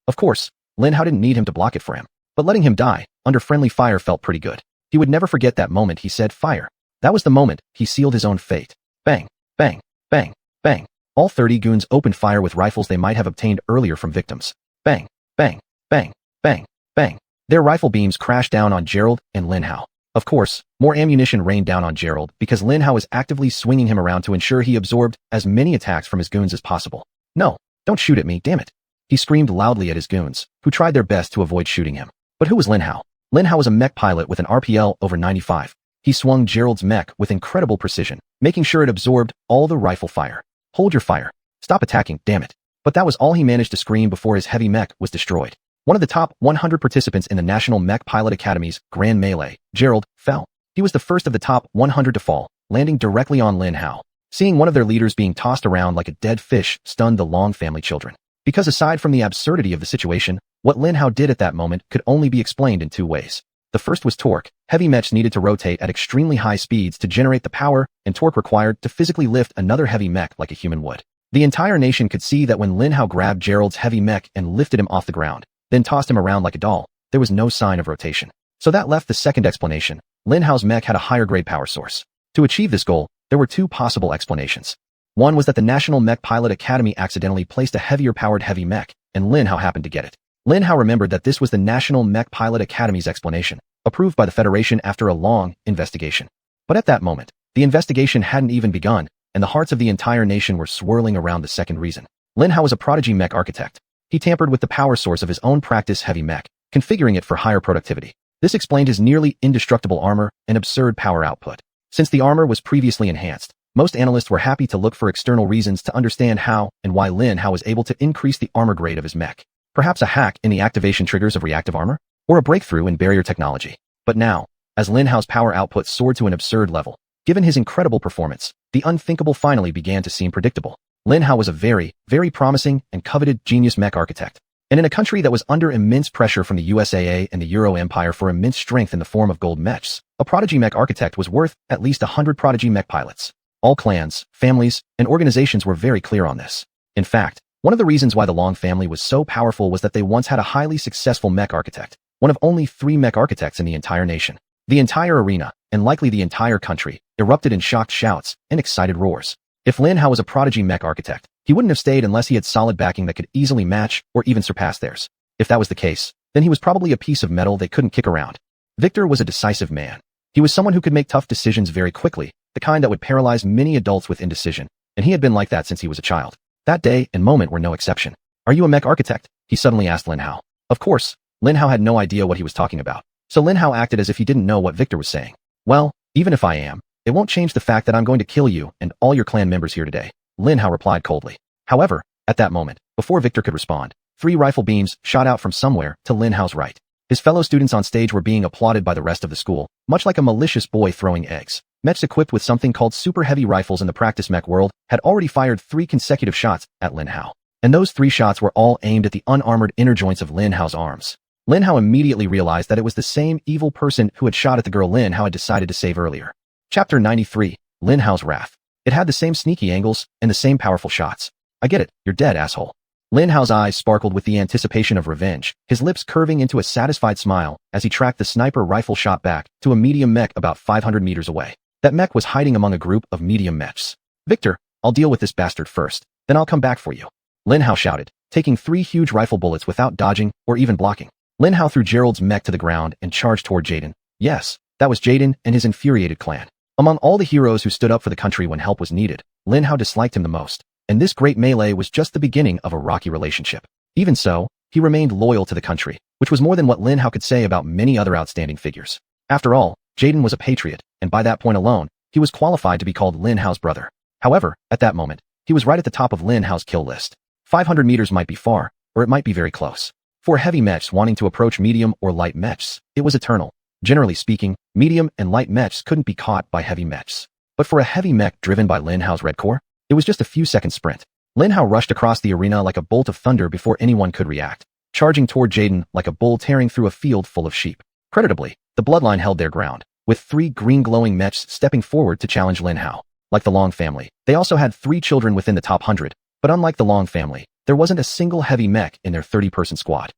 Of course, Lin Hao didn't need him to block it for him, but letting him die under friendly fire felt pretty good. He would never forget that moment he said fire. That was the moment he sealed his own fate. Bang, bang, bang, bang. All 30 goons opened fire with rifles they might have obtained earlier from victims. Bang, bang, bang, bang, bang. Their rifle beams crashed down on Gerald and Lin Hao. Of course, more ammunition rained down on Gerald because Lin Hao was actively swinging him around to ensure he absorbed as many attacks from his goons as possible. No, don't shoot at me, damn it. He screamed loudly at his goons, who tried their best to avoid shooting him. But who was Lin Hao? Lin Hao was a mech pilot with an RPL over 95. He swung Gerald's mech with incredible precision, making sure it absorbed all the rifle fire. Hold your fire. Stop attacking, damn it. But that was all he managed to scream before his heavy mech was destroyed. One of the top 100 participants in the National Mech Pilot Academy's Grand Melee, Gerald, fell. He was the first of the top 100 to fall, landing directly on Lin Hao. Seeing one of their leaders being tossed around like a dead fish stunned the Long family children. Because aside from the absurdity of the situation, what Lin Hao did at that moment could only be explained in two ways. The first was torque. Heavy mechs needed to rotate at extremely high speeds to generate the power and torque required to physically lift another heavy mech like a human would. The entire nation could see that when Lin Hao grabbed Gerald's heavy mech and lifted him off the ground, then tossed him around like a doll, there was no sign of rotation. So that left the second explanation. Lin Hao's mech had a higher grade power source. To achieve this goal, there were two possible explanations. One was that the National Mech Pilot Academy accidentally placed a heavier powered heavy mech, and Lin Hao happened to get it. Lin Hao remembered that this was the National Mech Pilot Academy's explanation, approved by the Federation after a long investigation. But at that moment, the investigation hadn't even begun, and the hearts of the entire nation were swirling around the second reason. Lin Hao was a prodigy mech architect. He tampered with the power source of his own practice heavy mech, configuring it for higher productivity. This explained his nearly indestructible armor and absurd power output. Since the armor was previously enhanced, most analysts were happy to look for external reasons to understand how and why Lin Hao was able to increase the armor grade of his mech. Perhaps a hack in the activation triggers of reactive armor? Or a breakthrough in barrier technology. But now, as Lin Hao's power output soared to an absurd level, given his incredible performance, the unthinkable finally began to seem predictable. Lin Hao was a very, very promising and coveted genius mech architect. And in a country that was under immense pressure from the USAA and the Euro Empire for immense strength in the form of gold mechs, a prodigy mech architect was worth at least 100 prodigy mech pilots. All clans, families, and organizations were very clear on this. In fact, one of the reasons why the Long family was so powerful was that they once had a highly successful mech architect, one of only 3 mech architects in the entire nation. The entire arena, and likely the entire country, erupted in shocked shouts and excited roars. If Lin Hao was a prodigy mech architect, he wouldn't have stayed unless he had solid backing that could easily match or even surpass theirs. If that was the case, then he was probably a piece of metal they couldn't kick around. Victor was a decisive man. He was someone who could make tough decisions very quickly, the kind that would paralyze many adults with indecision, and he had been like that since he was a child. That day and moment were no exception. Are you a mech architect? He suddenly asked Lin Hao. Of course, Lin Hao had no idea what he was talking about, so Lin Hao acted as if he didn't know what Victor was saying. Well, even if I am, it won't change the fact that I'm going to kill you and all your clan members here today, Lin Hao replied coldly. However, at that moment, before Victor could respond, 3 rifle beams shot out from somewhere to Lin Hao's right. His fellow students on stage were being applauded by the rest of the school, much like a malicious boy throwing eggs. Mechs equipped with something called super heavy rifles in the practice mech world had already fired 3 consecutive shots at Lin Hao. And those 3 shots were all aimed at the unarmored inner joints of Lin Hao's arms. Lin Hao immediately realized that it was the same evil person who had shot at the girl Lin Hao had decided to save earlier. Chapter 93, Lin Hao's Wrath. It had the same sneaky angles and the same powerful shots. I get it, you're dead, asshole. Lin Hao's eyes sparkled with the anticipation of revenge, his lips curving into a satisfied smile as he tracked the sniper rifle shot back to a medium mech about 500 meters away. That mech was hiding among a group of medium mechs. Victor, I'll deal with this bastard first, then I'll come back for you. Lin Hao shouted, taking 3 huge rifle bullets without dodging or even blocking. Lin Hao threw Gerald's mech to the ground and charged toward Jaden. Yes, that was Jaden and his infuriated clan. Among all the heroes who stood up for the country when help was needed, Lin Hao disliked him the most, and this great melee was just the beginning of a rocky relationship. Even so, he remained loyal to the country, which was more than what Lin Hao could say about many other outstanding figures. After all, Jaden was a patriot, and by that point alone, he was qualified to be called Lin Hao's brother. However, at that moment, he was right at the top of Lin Hao's kill list. 500 meters might be far, or it might be very close. For heavy mechs wanting to approach medium or light mechs, it was eternal. Generally speaking, medium and light mechs couldn't be caught by heavy mechs. But for a heavy mech driven by Lin Hao's Red Core, it was just a few seconds sprint. Lin Hao rushed across the arena like a bolt of thunder before anyone could react, charging toward Jaden like a bull tearing through a field full of sheep. Creditably, the bloodline held their ground, with 3 green glowing mechs stepping forward to challenge Lin Hao. Like the Long family, they also had 3 children within the top 100, but unlike the Long family, there wasn't a single heavy mech in their 30-person squad.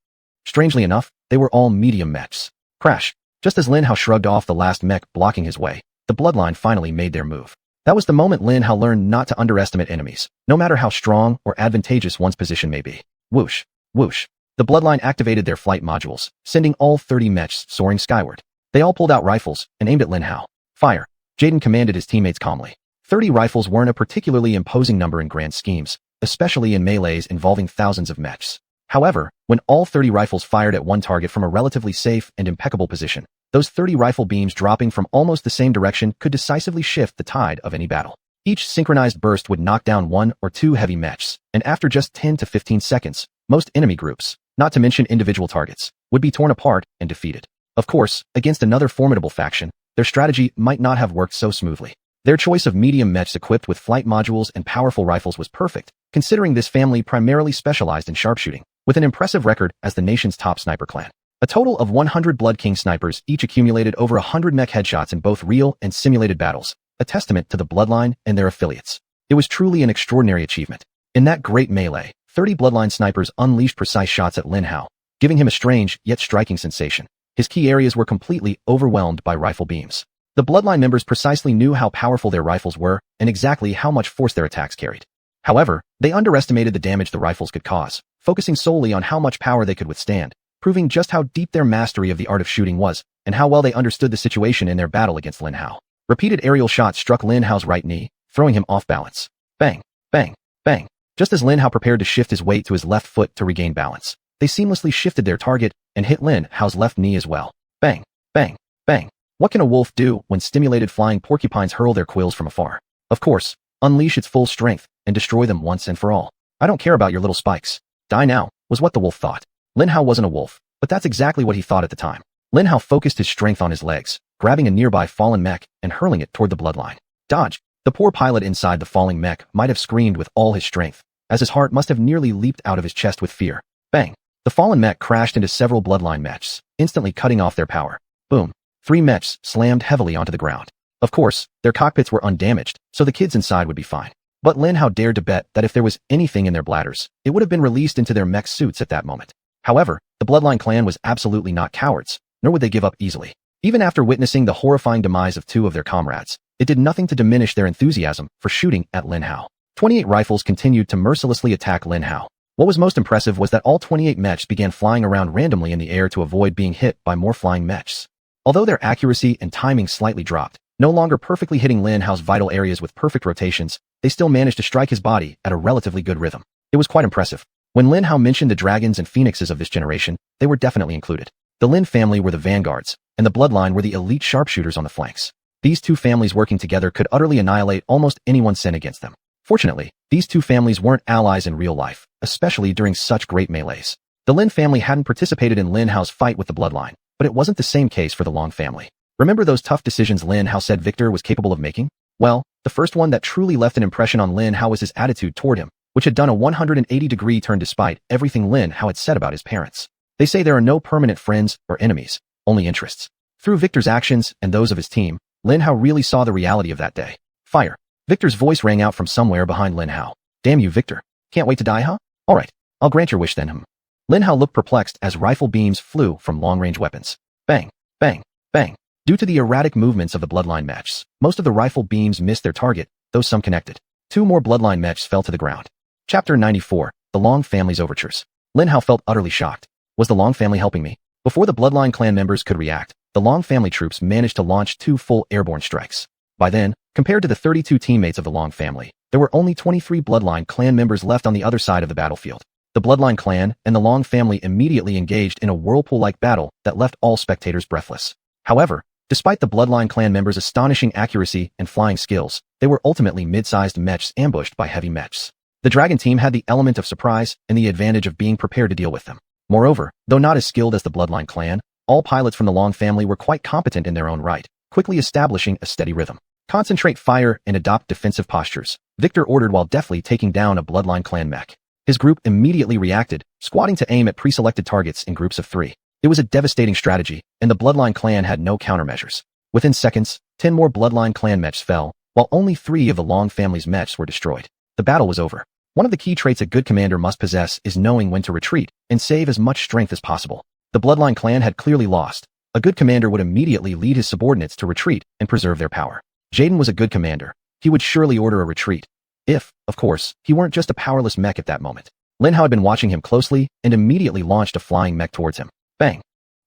Strangely enough, they were all medium mechs. Crash! Just as Lin Hao shrugged off the last mech blocking his way, the bloodline finally made their move. That was the moment Lin Hao learned not to underestimate enemies, no matter how strong or advantageous one's position may be. Whoosh! Whoosh! The bloodline activated their flight modules, sending all 30 mechs soaring skyward. They all pulled out rifles and aimed at Lin Hao. Fire! Jaden commanded his teammates calmly. 30 rifles weren't a particularly imposing number in grand schemes, especially in melees involving thousands of mechs. However, when all 30 rifles fired at one target from a relatively safe and impeccable position, those 30 rifle beams dropping from almost the same direction could decisively shift the tide of any battle. Each synchronized burst would knock down 1 or 2 heavy mechs, and after just 10 to 15 seconds, most enemy groups, not to mention individual targets, would be torn apart and defeated. Of course, against another formidable faction, their strategy might not have worked so smoothly. Their choice of medium mechs equipped with flight modules and powerful rifles was perfect, considering this family primarily specialized in sharpshooting, with an impressive record as the nation's top sniper clan. A total of 100 Blood King snipers each accumulated over 100 mech headshots in both real and simulated battles, a testament to the bloodline and their affiliates. It was truly an extraordinary achievement. In that great melee, 30 bloodline snipers unleashed precise shots at Lin Hao, giving him a strange yet striking sensation. His key areas were completely overwhelmed by rifle beams. The bloodline members precisely knew how powerful their rifles were and exactly how much force their attacks carried. However, they underestimated the damage the rifles could cause, focusing solely on how much power they could withstand, proving just how deep their mastery of the art of shooting was and how well they understood the situation in their battle against Lin Hao. Repeated aerial shots struck Lin Hao's right knee, throwing him off balance. Bang! Bang! Bang! Just as Lin Hao prepared to shift his weight to his left foot to regain balance, they seamlessly shifted their target and hit Lin Hao's left knee as well. Bang! Bang! Bang! What can a wolf do when stimulated flying porcupines hurl their quills from afar? Of course, unleash its full strength and destroy them once and for all. I don't care about your little spikes. Die now, was what the wolf thought. Lin Hao wasn't a wolf, but that's exactly what he thought at the time. Lin Hao focused his strength on his legs, grabbing a nearby fallen mech and hurling it toward the bloodline. Dodge! The poor pilot inside the falling mech might have screamed with all his strength, as his heart must have nearly leaped out of his chest with fear. Bang! The fallen mech crashed into several bloodline mechs, instantly cutting off their power. Boom! 3 mechs slammed heavily onto the ground. Of course, their cockpits were undamaged, so the kids inside would be fine. But Lin Hao dared to bet that if there was anything in their bladders, it would have been released into their mech suits at that moment. However, the bloodline clan was absolutely not cowards, nor would they give up easily. Even after witnessing the horrifying demise of 2 of their comrades, it did nothing to diminish their enthusiasm for shooting at Lin Hao. 28 rifles continued to mercilessly attack Lin Hao. What was most impressive was that all 28 mechs began flying around randomly in the air to avoid being hit by more flying mechs. Although their accuracy and timing slightly dropped, no longer perfectly hitting Lin Hao's vital areas with perfect rotations, they still managed to strike his body at a relatively good rhythm. It was quite impressive. When Lin Hao mentioned the dragons and phoenixes of this generation, they were definitely included. The Lin family were the vanguards, and the bloodline were the elite sharpshooters on the flanks. These 2 families working together could utterly annihilate almost anyone sent against them. Fortunately, these 2 families weren't allies in real life, especially during such great melees. The Lin family hadn't participated in Lin Hao's fight with the bloodline, but it wasn't the same case for the Long family. Remember those tough decisions Lin Hao said Victor was capable of making? Well, the first one that truly left an impression on Lin Hao was his attitude toward him, which had done a 180-degree turn despite everything Lin Hao had said about his parents. They say there are no permanent friends or enemies, only interests. Through Victor's actions and those of his team, Lin Hao really saw the reality of that day. Fire! Victor's voice rang out from somewhere behind Lin Hao. Damn you, Victor. Can't wait to die, huh? Alright, I'll grant your wish then. Lin Hao looked perplexed as rifle beams flew from long-range weapons. Bang! Bang! Bang! Due to the erratic movements of the bloodline mechs, most of the rifle beams missed their target, though some connected. 2 more bloodline mechs fell to the ground. Chapter 94, The Long Family's Overtures. Lin Hao felt utterly shocked. Was the Long family helping me? Before the bloodline clan members could react, the Long family troops managed to launch 2 full airborne strikes. By then, compared to the 32 teammates of the Long family, there were only 23 Bloodline clan members left on the other side of the battlefield. The Bloodline clan and the Long family immediately engaged in a whirlpool-like battle that left all spectators breathless. However, despite the Bloodline clan members' astonishing accuracy and flying skills, they were ultimately mid-sized mechs ambushed by heavy mechs. The Dragon team had the element of surprise and the advantage of being prepared to deal with them. Moreover, though not as skilled as the Bloodline clan, all pilots from the Long family were quite competent in their own right, quickly establishing a steady rhythm. Concentrate fire and adopt defensive postures, Victor ordered while deftly taking down a Bloodline clan mech. His group immediately reacted, squatting to aim at pre-selected targets in groups of 3. It was a devastating strategy, and the Bloodline clan had no countermeasures. Within seconds, 10 more Bloodline clan mechs fell, while only 3 of the Long family's mechs were destroyed. The battle was over. One of the key traits a good commander must possess is knowing when to retreat and save as much strength as possible. The Bloodline clan had clearly lost. A good commander would immediately lead his subordinates to retreat and preserve their power. Jaden was a good commander. He would surely order a retreat. If, of course, he weren't just a powerless mech at that moment. Lin Hao had been watching him closely and immediately launched a flying mech towards him. Bang!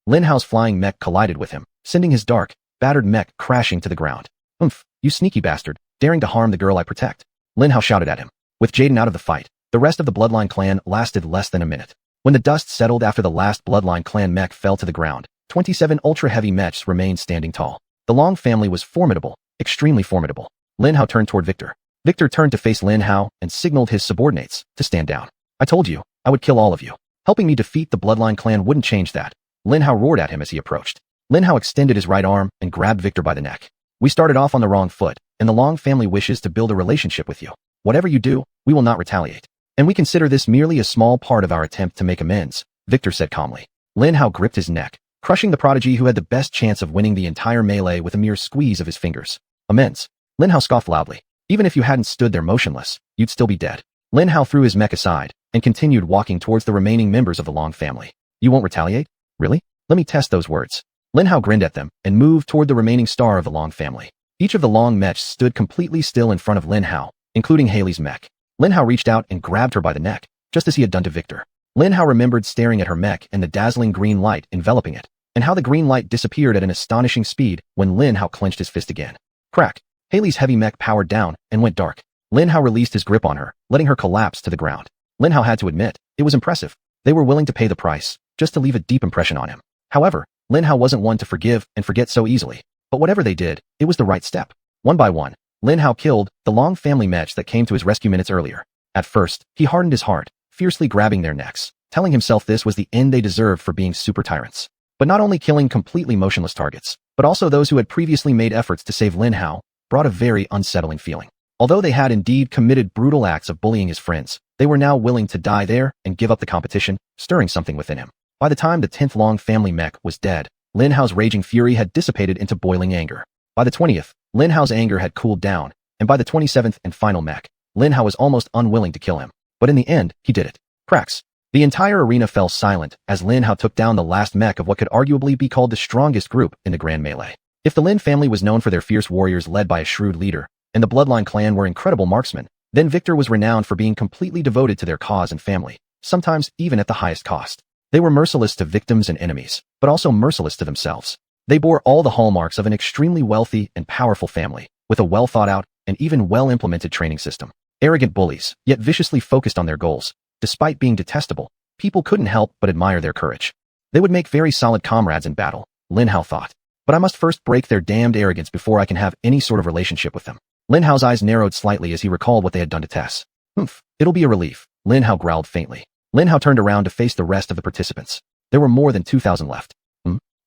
Lin Hao's flying mech collided with him, sending his dark, battered mech crashing to the ground. "Oomph, you sneaky bastard, daring to harm the girl I protect," Lin Hao shouted at him. With Jaden out of the fight, the rest of the Bloodline clan lasted less than a minute. When the dust settled after the last Bloodline clan mech fell to the ground, 27 ultra-heavy mechs remained standing tall. The Long family was formidable, extremely formidable. Lin Hao turned toward Victor. Victor turned to face Lin Hao and signaled his subordinates to stand down. "I told you, I would kill all of you. Helping me defeat the Bloodline clan wouldn't change that," Lin Hao roared at him as he approached. Lin Hao extended his right arm and grabbed Victor by the neck. "We started off on the wrong foot, and the Long family wishes to build a relationship with you. Whatever you do, we will not retaliate. And we consider this merely a small part of our attempt to make amends," Victor said calmly. Lin Hao gripped his neck, crushing the prodigy who had the best chance of winning the entire melee with a mere squeeze of his fingers. "Amends?" Lin Hao scoffed loudly. "Even if you hadn't stood there motionless, you'd still be dead." Lin Hao threw his mech aside and continued walking towards the remaining members of the Long family. "You won't retaliate? Really? Let me test those words." Lin Hao grinned at them and moved toward the remaining star of the Long family. Each of the Long mechs stood completely still in front of Lin Hao, including Haley's mech. Lin Hao reached out and grabbed her by the neck, just as he had done to Victor. Lin Hao remembered staring at her mech and the dazzling green light enveloping it, and how the green light disappeared at an astonishing speed when Lin Hao clenched his fist again. Crack! Haley's heavy mech powered down and went dark. Lin Hao released his grip on her, letting her collapse to the ground. Lin Hao had to admit, it was impressive. They were willing to pay the price, just to leave a deep impression on him. However, Lin Hao wasn't one to forgive and forget so easily. But whatever they did, it was the right step. One by one, Lin Hao killed the Long family mech that came to his rescue minutes earlier. At first, he hardened his heart, fiercely grabbing their necks, telling himself this was the end they deserved for being super tyrants. But not only killing completely motionless targets, but also those who had previously made efforts to save Lin Hao, brought a very unsettling feeling. Although they had indeed committed brutal acts of bullying his friends, they were now willing to die there and give up the competition, stirring something within him. By the time the 10th Long family mech was dead, Lin Hao's raging fury had dissipated into boiling anger. By the 20th, Lin Hao's anger had cooled down, and by the 27th and final mech, Lin Hao was almost unwilling to kill him. But in the end, he did it. Cracks. The entire arena fell silent as Lin Hao took down the last mech of what could arguably be called the strongest group in the Grand Melee. If the Lin family was known for their fierce warriors led by a shrewd leader, and the Bloodline clan were incredible marksmen, then Victor was renowned for being completely devoted to their cause and family, sometimes even at the highest cost. They were merciless to victims and enemies, but also merciless to themselves. They bore all the hallmarks of an extremely wealthy and powerful family, with a well-thought-out and even well-implemented training system. Arrogant bullies, yet viciously focused on their goals. Despite being detestable, people couldn't help but admire their courage. They would make very solid comrades in battle, Lin Hao thought. But I must first break their damned arrogance before I can have any sort of relationship with them. Lin Hao's eyes narrowed slightly as he recalled what they had done to Tess. "Humph, it'll be a relief," Lin Hao growled faintly. Lin Hao turned around to face the rest of the participants. There were more than 2,000 left.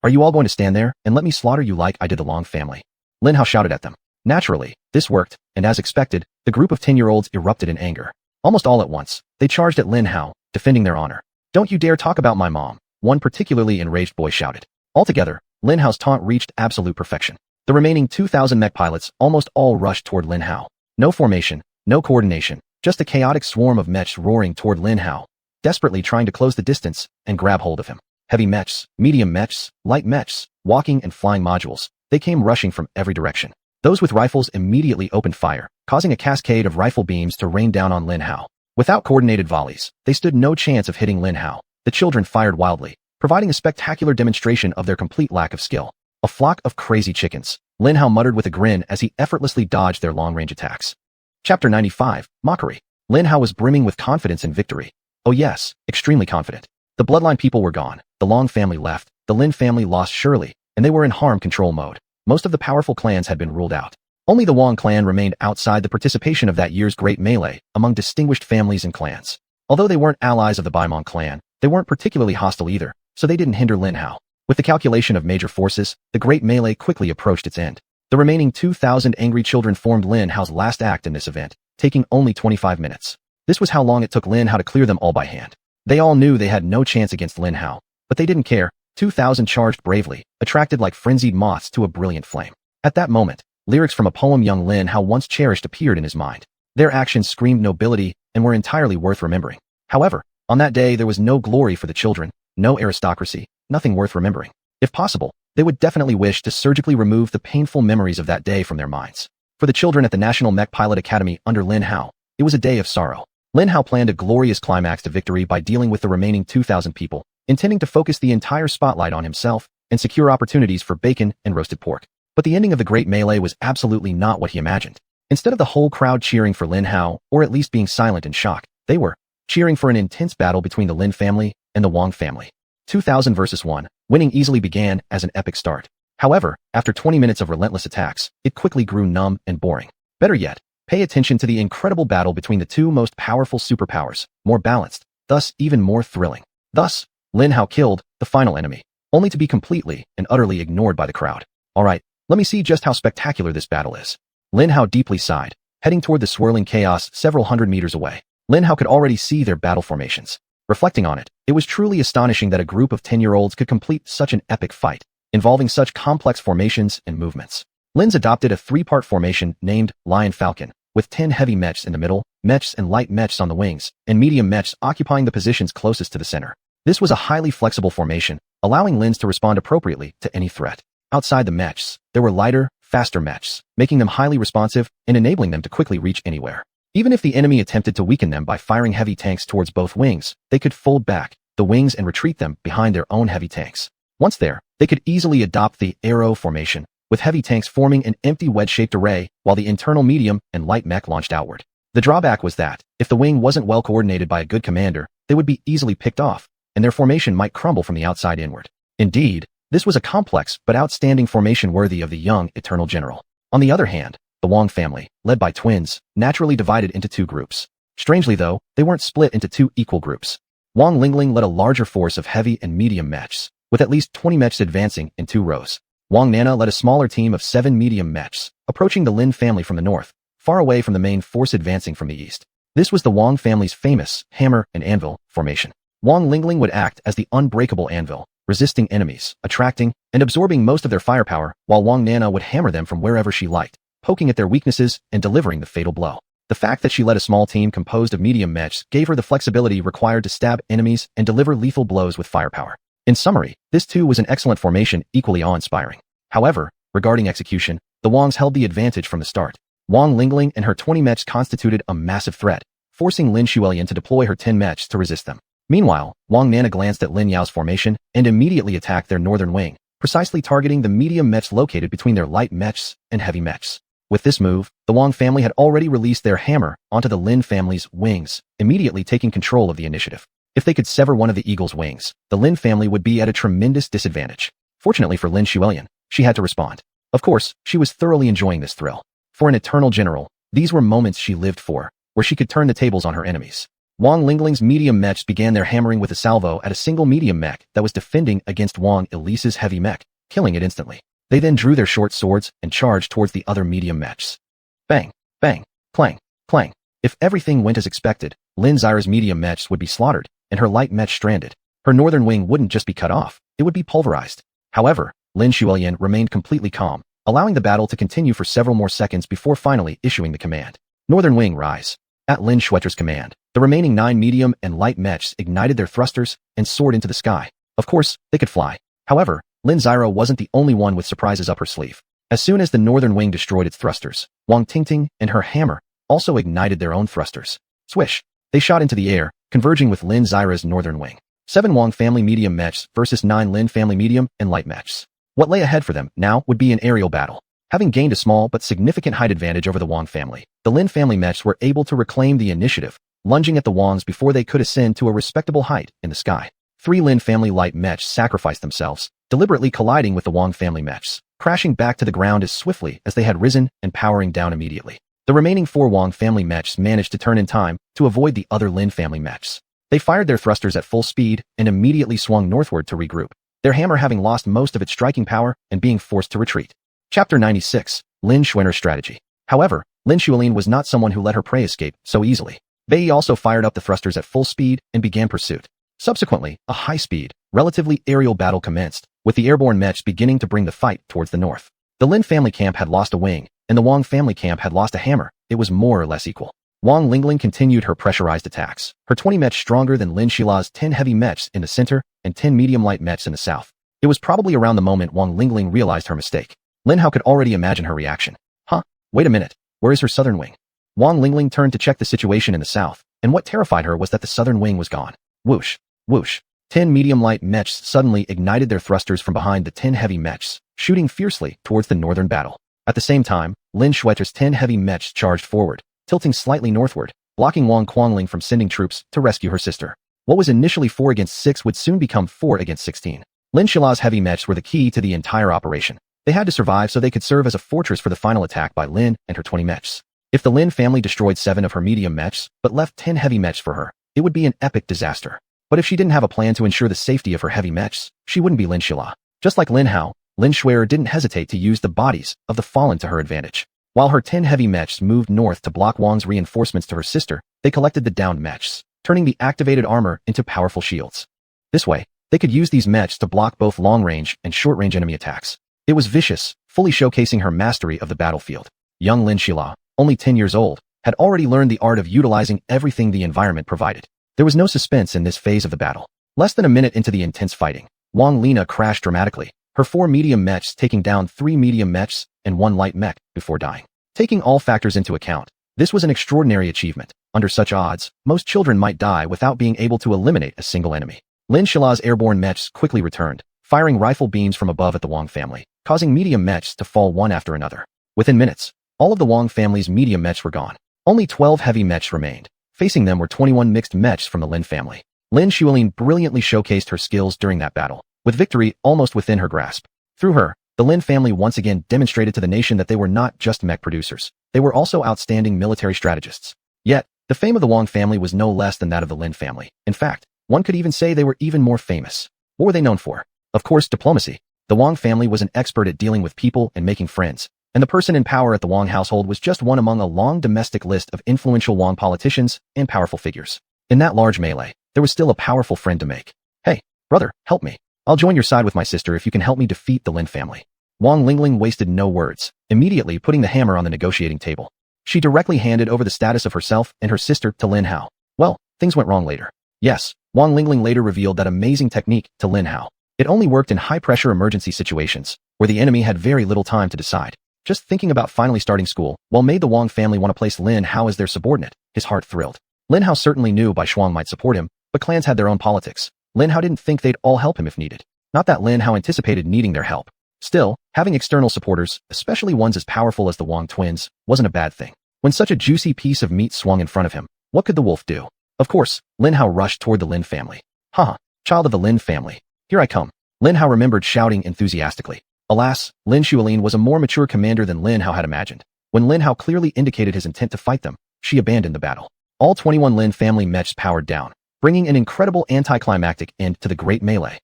Are you all going to stand there and let me slaughter you like I did the Long family?" Lin Hao shouted at them. Naturally, this worked, and as expected, the group of 10-year-olds erupted in anger. Almost all at once, they charged at Lin Hao, defending their honor. "Don't you dare talk about my mom," one particularly enraged boy shouted. Altogether, Lin Hao's taunt reached absolute perfection. The remaining 2,000 mech pilots almost all rushed toward Lin Hao. No formation, no coordination, just a chaotic swarm of mechs roaring toward Lin Hao, desperately trying to close the distance and grab hold of him. Heavy mechs, medium mechs, light mechs, walking and flying modules, they came rushing from every direction. Those with rifles immediately opened fire, causing a cascade of rifle beams to rain down on Lin Hao. Without coordinated volleys, they stood no chance of hitting Lin Hao. The children fired wildly, providing a spectacular demonstration of their complete lack of skill. A flock of crazy chickens, Lin Hao muttered with a grin as he effortlessly dodged their long-range attacks. Chapter 95, Mockery. Lin Hao was brimming with confidence in victory. Oh yes, extremely confident. The bloodline people were gone, the Long family left, the Lin family lost surely, and they were in harm control mode. Most of the powerful clans had been ruled out. Only the Wang clan remained outside the participation of that year's great melee among distinguished families and clans. Although they weren't allies of the Baimong clan, they weren't particularly hostile either, so they didn't hinder Lin Hao. With the calculation of major forces, the great melee quickly approached its end. The remaining 2,000 angry children formed Lin Hao's last act in this event, taking only 25 minutes. This was how long it took Lin Hao to clear them all by hand. They all knew they had no chance against Lin Hao, but they didn't care. 2,000 charged bravely, attracted like frenzied moths to a brilliant flame. At that moment, lyrics from a poem young Lin Hao once cherished appeared in his mind. Their actions screamed nobility and were entirely worth remembering. However, on that day there was no glory for the children, no aristocracy, nothing worth remembering. If possible, they would definitely wish to surgically remove the painful memories of that day from their minds. For the children at the National Mech Pilot Academy under Lin Hao, it was a day of sorrow. Lin Hao planned a glorious climax to victory by dealing with the remaining 2,000 people, intending to focus the entire spotlight on himself and secure opportunities for bacon and roasted pork. But the ending of the great melee was absolutely not what he imagined. Instead of the whole crowd cheering for Lin Hao, or at least being silent in shock, they were cheering for an intense battle between the Lin family and the Wang family. 2,000 versus 1, winning easily began as an epic start. However, after 20 minutes of relentless attacks, it quickly grew numb and boring. Better yet, pay attention to the incredible battle between the two most powerful superpowers, more balanced, thus even more thrilling. Thus, Lin Hao killed the final enemy, only to be completely and utterly ignored by the crowd. Alright, let me see just how spectacular this battle is. Lin Hao deeply sighed, heading toward the swirling chaos several hundred meters away. Lin Hao could already see their battle formations. Reflecting on it, it was truly astonishing that a group of 10-year-olds could complete such an epic fight, involving such complex formations and movements. Lin's adopted a three-part formation named Lion Falcon, with 10 heavy mechs in the middle, mechs and light mechs on the wings, and medium mechs occupying the positions closest to the center. This was a highly flexible formation, allowing Lins to respond appropriately to any threat. Outside the mechs, there were lighter, faster mechs, making them highly responsive and enabling them to quickly reach anywhere. Even if the enemy attempted to weaken them by firing heavy tanks towards both wings, they could fold back the wings and retreat them behind their own heavy tanks. Once there, they could easily adopt the arrow formation, with heavy tanks forming an empty wedge-shaped array while the internal medium and light mech launched outward. The drawback was that, if the wing wasn't well coordinated by a good commander, they would be easily picked off, and their formation might crumble from the outside inward. Indeed, this was a complex but outstanding formation worthy of the young Eternal General. On the other hand, the Wang family, led by twins, naturally divided into two groups. Strangely though, they weren't split into two equal groups. Wang Lingling led a larger force of heavy and medium mechs, with at least 20 mechs advancing in two rows. Wang Nana led a smaller team of 7 medium mechs, approaching the Lin family from the north, far away from the main force advancing from the east. This was the Wang family's famous hammer and anvil formation. Wang Lingling would act as the unbreakable anvil, resisting enemies, attracting and absorbing most of their firepower, while Wang Nana would hammer them from wherever she liked, poking at their weaknesses and delivering the fatal blow. The fact that she led a small team composed of medium mechs gave her the flexibility required to stab enemies and deliver lethal blows with firepower. In summary, this too was an excellent formation, equally awe-inspiring. However, regarding execution, the Wangs held the advantage from the start. Wang Lingling and her 20 mechs constituted a massive threat, forcing Lin Xuanyuan to deploy her 10 mechs to resist them. Meanwhile, Wang Nana glanced at Lin Yao's formation and immediately attacked their northern wing, precisely targeting the medium mechs located between their light mechs and heavy mechs. With this move, the Wang family had already released their hammer onto the Lin family's wings, immediately taking control of the initiative. If they could sever one of the eagle's wings, the Lin family would be at a tremendous disadvantage. Fortunately for Lin Xuanyuan, she had to respond. Of course, she was thoroughly enjoying this thrill. For an eternal general, these were moments she lived for, where she could turn the tables on her enemies. Wang Lingling's medium mechs began their hammering with a salvo at a single medium mech that was defending against Wang Elise's heavy mech, killing it instantly. They then drew their short swords and charged towards the other medium mechs. Bang, bang, clang, clang. If everything went as expected, Lin Zyra's medium mechs would be slaughtered, and her light mech stranded. Her northern wing wouldn't just be cut off, it would be pulverized. However, Lin Xuanyuan remained completely calm, allowing the battle to continue for several more seconds before finally issuing the command. Northern wing, rise. At Lin Xuetra's command, the remaining 9 medium and light mechs ignited their thrusters and soared into the sky. Of course, they could fly. However, Lin Zyra wasn't the only one with surprises up her sleeve. As soon as the northern wing destroyed its thrusters, Wang Tingting and her hammer also ignited their own thrusters. Swish! They shot into the air, converging with Lin Zyra's northern wing. 7 Wang family medium mechs versus 9 Lin family medium and light mechs. What lay ahead for them now would be an aerial battle. Having gained a small but significant height advantage over the Wang family, the Lin family mechs were able to reclaim the initiative, lunging at the Wangs before they could ascend to a respectable height in the sky. 3 Lin family light mechs sacrificed themselves, deliberately colliding with the Wang family mechs, crashing back to the ground as swiftly as they had risen and powering down immediately. The remaining 4 Wang family mechs managed to turn in time to avoid the other Lin family mechs. They fired their thrusters at full speed and immediately swung northward to regroup, their hammer having lost most of its striking power and being forced to retreat. Chapter 96. Lin Xuanyuan's Strategy. However, Lin Xuanyuan was not someone who let her prey escape so easily. Bei also fired up the thrusters at full speed and began pursuit. Subsequently, a high-speed, relatively aerial battle commenced, with the airborne mechs beginning to bring the fight towards the north. The Lin family camp had lost a wing, and the Wang family camp had lost a hammer. It was more or less equal. Wang Lingling continued her pressurized attacks, her 20 mechs stronger than Lin Xila's 10 heavy mechs in the center and 10 medium-light mechs in the south. It was probably around the moment Wang Lingling realized her mistake. Lin Hao could already imagine her reaction. Huh? Wait a minute. Where is her southern wing? Wang Lingling turned to check the situation in the south, and what terrified her was that the southern wing was gone. Whoosh. Whoosh. 10 medium-light mechs suddenly ignited their thrusters from behind the 10 heavy mechs, shooting fiercely towards the northern battle. At the same time, Lin Xuanyuan's 10 heavy mechs charged forward, tilting slightly northward, blocking Wang Quangling from sending troops to rescue her sister. What was initially 4 against 6 would soon become 4 against 16. Lin Xila's heavy mechs were the key to the entire operation. They had to survive so they could serve as a fortress for the final attack by Lin and her 20 mechs. If the Lin family destroyed 7 of her medium mechs, but left 10 heavy mechs for her, it would be an epic disaster. But if she didn't have a plan to ensure the safety of her heavy mechs, she wouldn't be Lin Xila. Just like Lin Hao, Lin Xuanyuan didn't hesitate to use the bodies of the fallen to her advantage. While her 10 heavy mechs moved north to block Wang's reinforcements to her sister, they collected the downed mechs, turning the activated armor into powerful shields. This way, they could use these mechs to block both long-range and short-range enemy attacks. It was vicious, fully showcasing her mastery of the battlefield. Young Lin Xila, only 10 years old, had already learned the art of utilizing everything the environment provided. There was no suspense in this phase of the battle. Less than a minute into the intense fighting, Wang Lina crashed dramatically, her 4 medium mechs taking down 3 medium mechs and 1 light mech before dying. Taking all factors into account, this was an extraordinary achievement. Under such odds, most children might die without being able to eliminate a single enemy. Lin Xila's airborne mechs quickly returned, firing rifle beams from above at the Wang family, causing medium mechs to fall one after another. Within minutes, all of the Wang family's medium mechs were gone. Only 12 heavy mechs remained. Facing them were 21 mixed mechs from the Lin family. Lin Xuanyuan brilliantly showcased her skills during that battle, with victory almost within her grasp. Through her, the Lin family once again demonstrated to the nation that they were not just mech producers. They were also outstanding military strategists. Yet, the fame of the Wang family was no less than that of the Lin family. In fact, one could even say they were even more famous. What were they known for? Of course, diplomacy. The Wang family was an expert at dealing with people and making friends, and the person in power at the Wang household was just one among a long domestic list of influential Wang politicians and powerful figures. In that large melee, there was still a powerful friend to make. Hey, brother, help me. I'll join your side with my sister if you can help me defeat the Lin family. Wang Lingling wasted no words, immediately putting the hammer on the negotiating table. She directly handed over the status of herself and her sister to Lin Hao. Well, things went wrong later. Yes, Wang Lingling later revealed that amazing technique to Lin Hao. It only worked in high-pressure emergency situations, where the enemy had very little time to decide. Just thinking about finally starting school, while made the Wang family want to place Lin Hao as their subordinate, his heart thrilled. Lin Hao certainly knew Bai Shuang might support him, but clans had their own politics. Lin Hao didn't think they'd all help him if needed. Not that Lin Hao anticipated needing their help. Still, having external supporters, especially ones as powerful as the Wang twins, wasn't a bad thing. When such a juicy piece of meat swung in front of him, what could the wolf do? Of course, Lin Hao rushed toward the Lin family. Haha, child of the Lin family. Here I come. Lin Hao remembered shouting enthusiastically. Alas, Lin Xuanyuan was a more mature commander than Lin Hao had imagined. When Lin Hao clearly indicated his intent to fight them, she abandoned the battle. All 21 Lin family mechs powered down, bringing an incredible anticlimactic end to the great melee.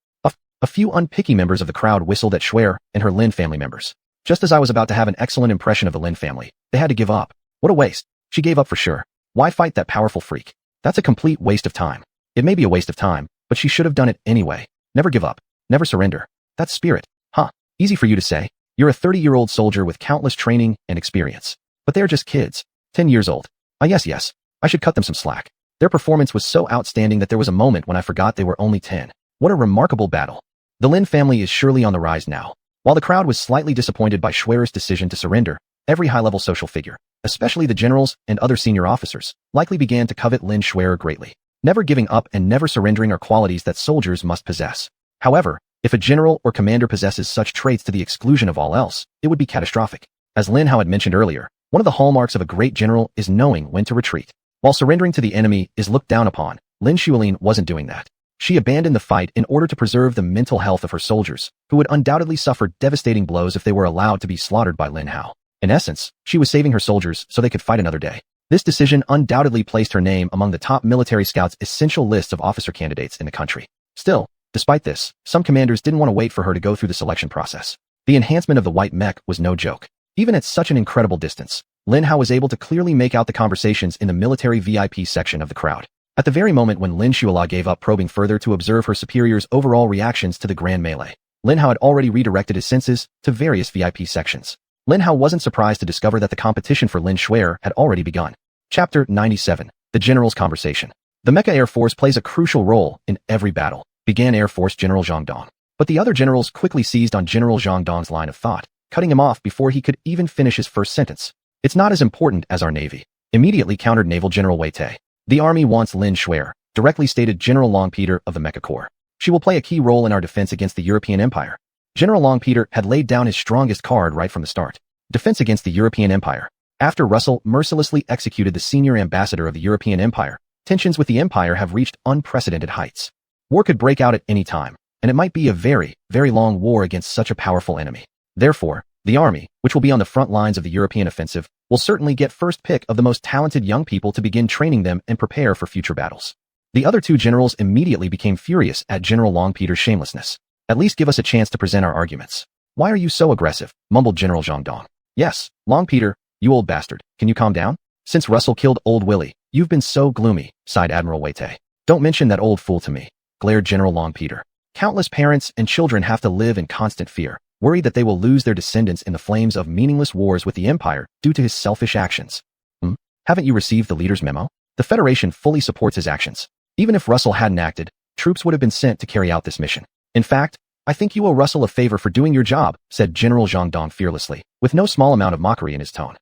A few unpicky members of the crowd whistled at Xuanyuan and her Lin family members. Just as I was about to have an excellent impression of the Lin family, they had to give up. What a waste. She gave up for sure. Why fight that powerful freak? That's a complete waste of time. It may be a waste of time, but she should have done it anyway. Never give up. Never surrender. That's spirit. Huh. Easy for you to say. You're a 30-year-old soldier with countless training and experience. But they're just kids. 10 years old. Yes. I should cut them some slack. Their performance was so outstanding that there was a moment when I forgot they were only 10. What a remarkable battle. The Lin family is surely on the rise now. While the crowd was slightly disappointed by Xuanyuan's decision to surrender, every high-level social figure, especially the generals and other senior officers, likely began to covet Lin Xuanyuan greatly. Never giving up and never surrendering are qualities that soldiers must possess. However, if a general or commander possesses such traits to the exclusion of all else, it would be catastrophic. As Lin Hao had mentioned earlier, one of the hallmarks of a great general is knowing when to retreat. While surrendering to the enemy is looked down upon, Lin Xuanyuan wasn't doing that. She abandoned the fight in order to preserve the mental health of her soldiers, who would undoubtedly suffer devastating blows if they were allowed to be slaughtered by Lin Hao. In essence, she was saving her soldiers so they could fight another day. This decision undoubtedly placed her name among the top military scouts' essential lists of officer candidates in the country. Still, despite this, some commanders didn't want to wait for her to go through the selection process. The enhancement of the white mech was no joke. Even at such an incredible distance, Lin Hao was able to clearly make out the conversations in the military VIP section of the crowd. At the very moment when Lin Xuanyuan gave up probing further to observe her superior's overall reactions to the grand melee, Lin Hao had already redirected his senses to various VIP sections. Lin Hao wasn't surprised to discover that the competition for Lin Xuanyuan had already begun. Chapter 97. The General's Conversation. The Mecha Air Force plays a crucial role in every battle, began Air Force General Zhang Dong. But the other generals quickly seized on General Zhang Dong's line of thought, cutting him off before he could even finish his first sentence. It's not as important as our Navy, immediately countered Naval General Wei Tai. The Army wants Lin Xuanyuan, directly stated General Long Peter of the Mecha Corps. She will play a key role in our defense against the European Empire. General Long Peter had laid down his strongest card right from the start. Defense against the European Empire. After Russell mercilessly executed the senior ambassador of the European Empire, tensions with the Empire have reached unprecedented heights. War could break out at any time, and it might be a very, very long war against such a powerful enemy. Therefore, the Army, which will be on the front lines of the European offensive, will certainly get first pick of the most talented young people to begin training them and prepare for future battles. The other two generals immediately became furious at General Long Peter's shamelessness. At least give us a chance to present our arguments. Why are you so aggressive? Mumbled General Zhang Dong. Yes, Long Peter, you old bastard, can you calm down? Since Russell killed old Willie, you've been so gloomy, sighed Admiral Wei Tai. Don't mention that old fool to me, glared General Long Peter. Countless parents and children have to live in constant fear, worried that they will lose their descendants in the flames of meaningless wars with the Empire due to his selfish actions. Haven't you received the leader's memo? The Federation fully supports his actions. Even if Russell hadn't acted, troops would have been sent to carry out this mission. In fact, I think you owe Russell a favor for doing your job, said General Zhang Dong fearlessly, with no small amount of mockery in his tone.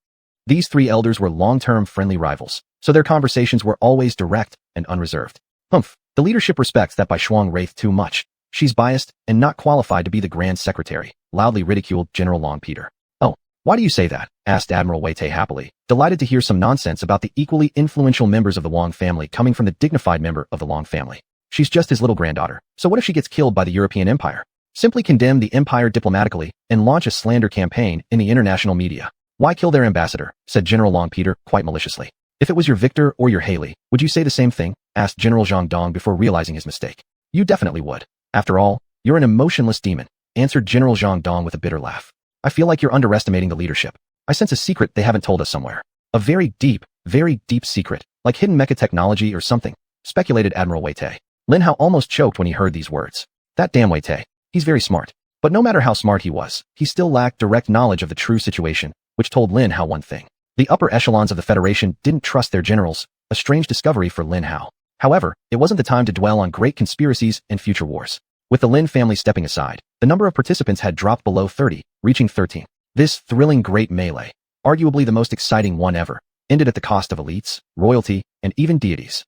These three elders were long-term friendly rivals, so their conversations were always direct and unreserved. The leadership respects that Bai Shuang Wraith too much. She's biased and not qualified to be the Grand Secretary, loudly ridiculed General Long Peter. Oh, why do you say that? Asked Admiral Wei Tai happily, delighted to hear some nonsense about the equally influential members of the Wang family coming from the dignified member of the Long family. She's just his little granddaughter, so what if she gets killed by the European Empire? Simply condemn the Empire diplomatically and launch a slander campaign in the international media. Why kill their ambassador? Said General Long Peter, quite maliciously. If it was your Victor or your Haley, would you say the same thing? Asked General Zhang Dong before realizing his mistake. You definitely would. After all, you're an emotionless demon, answered General Zhang Dong with a bitter laugh. I feel like you're underestimating the leadership. I sense a secret they haven't told us somewhere. A very deep secret, like hidden mecha technology or something, speculated Admiral Wei Tai. Lin Hao almost choked when he heard these words. That damn Wei Tai. He's very smart. But no matter how smart he was, he still lacked direct knowledge of the true situation, which told Lin Hao one thing. The upper echelons of the Federation didn't trust their generals, a strange discovery for Lin Hao. However, it wasn't the time to dwell on great conspiracies and future wars. With the Lin family stepping aside, the number of participants had dropped below 30, reaching 13. This thrilling great melee, arguably the most exciting one ever, ended at the cost of elites, royalty, and even deities.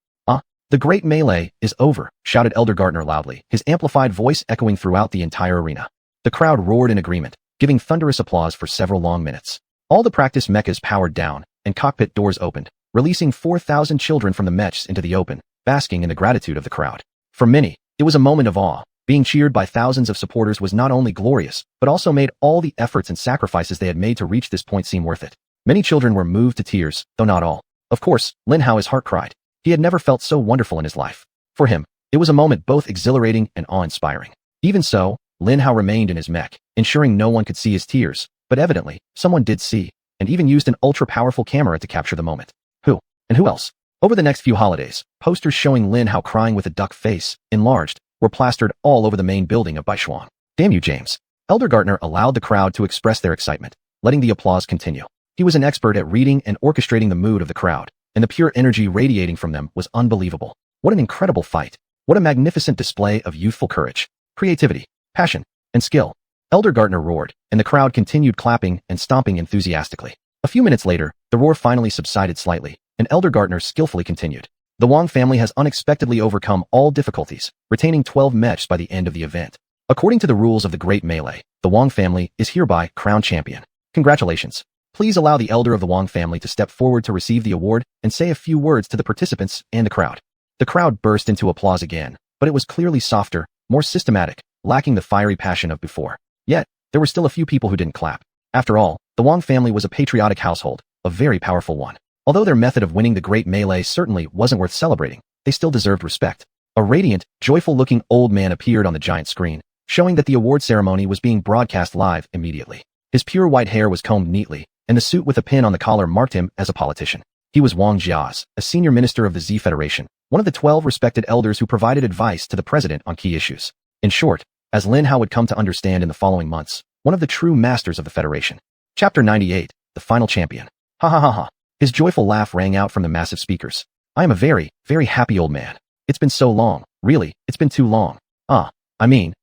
The great melee is over, shouted Elder Gartner loudly, his amplified voice echoing throughout the entire arena. The crowd roared in agreement, giving thunderous applause for several long minutes. All the practice mechas powered down, and cockpit doors opened, releasing 4,000 children from the mechs into the open, basking in the gratitude of the crowd. For many, it was a moment of awe. Being cheered by thousands of supporters was not only glorious, but also made all the efforts and sacrifices they had made to reach this point seem worth it. Many children were moved to tears, though not all. Of course, Lin Hao's heart cried. He had never felt so wonderful in his life. For him, it was a moment both exhilarating and awe-inspiring. Even so, Lin Hao remained in his mech, ensuring no one could see his tears, but evidently, someone did see, and even used an ultra-powerful camera to capture the moment. Who? And who else? Over the next few holidays, posters showing Lin Hao crying with a duck face, enlarged, were plastered all over the main building of Baishuang. Damn you, James. Elder Gartner allowed the crowd to express their excitement, letting the applause continue. He was an expert at reading and orchestrating the mood of the crowd, and the pure energy radiating from them was unbelievable. What an incredible fight. What a magnificent display of youthful courage, creativity, passion, and skill. Elder Gartner roared, and the crowd continued clapping and stomping enthusiastically. A few minutes later, the roar finally subsided slightly, and Elder Gartner skillfully continued. The Wang family has unexpectedly overcome all difficulties, retaining 12 mechs by the end of the event. According to the rules of the Great Melee, the Wang family is hereby crowned champion. Congratulations. Please allow the elder of the Wang family to step forward to receive the award and say a few words to the participants and the crowd. The crowd burst into applause again, but it was clearly softer, more systematic, lacking the fiery passion of before. Yet, there were still a few people who didn't clap. After all, the Wang family was a patriotic household, a very powerful one. Although their method of winning the great melee certainly wasn't worth celebrating, they still deserved respect. A radiant, joyful-looking old man appeared on the giant screen, showing that the award ceremony was being broadcast live immediately. His pure white hair was combed neatly, and the suit with a pin on the collar marked him as a politician. He was Wang Jiaz, a senior minister of the Z Federation, one of the 12 respected elders who provided advice to the president on key issues. In short, as Lin Hao would come to understand in the following months, one of the true masters of the Federation. Chapter 98, The Final Champion. Ha ha ha ha. His joyful laugh rang out from the massive speakers. I am a very, very happy old man. It's been so long. Really, it's been too long. The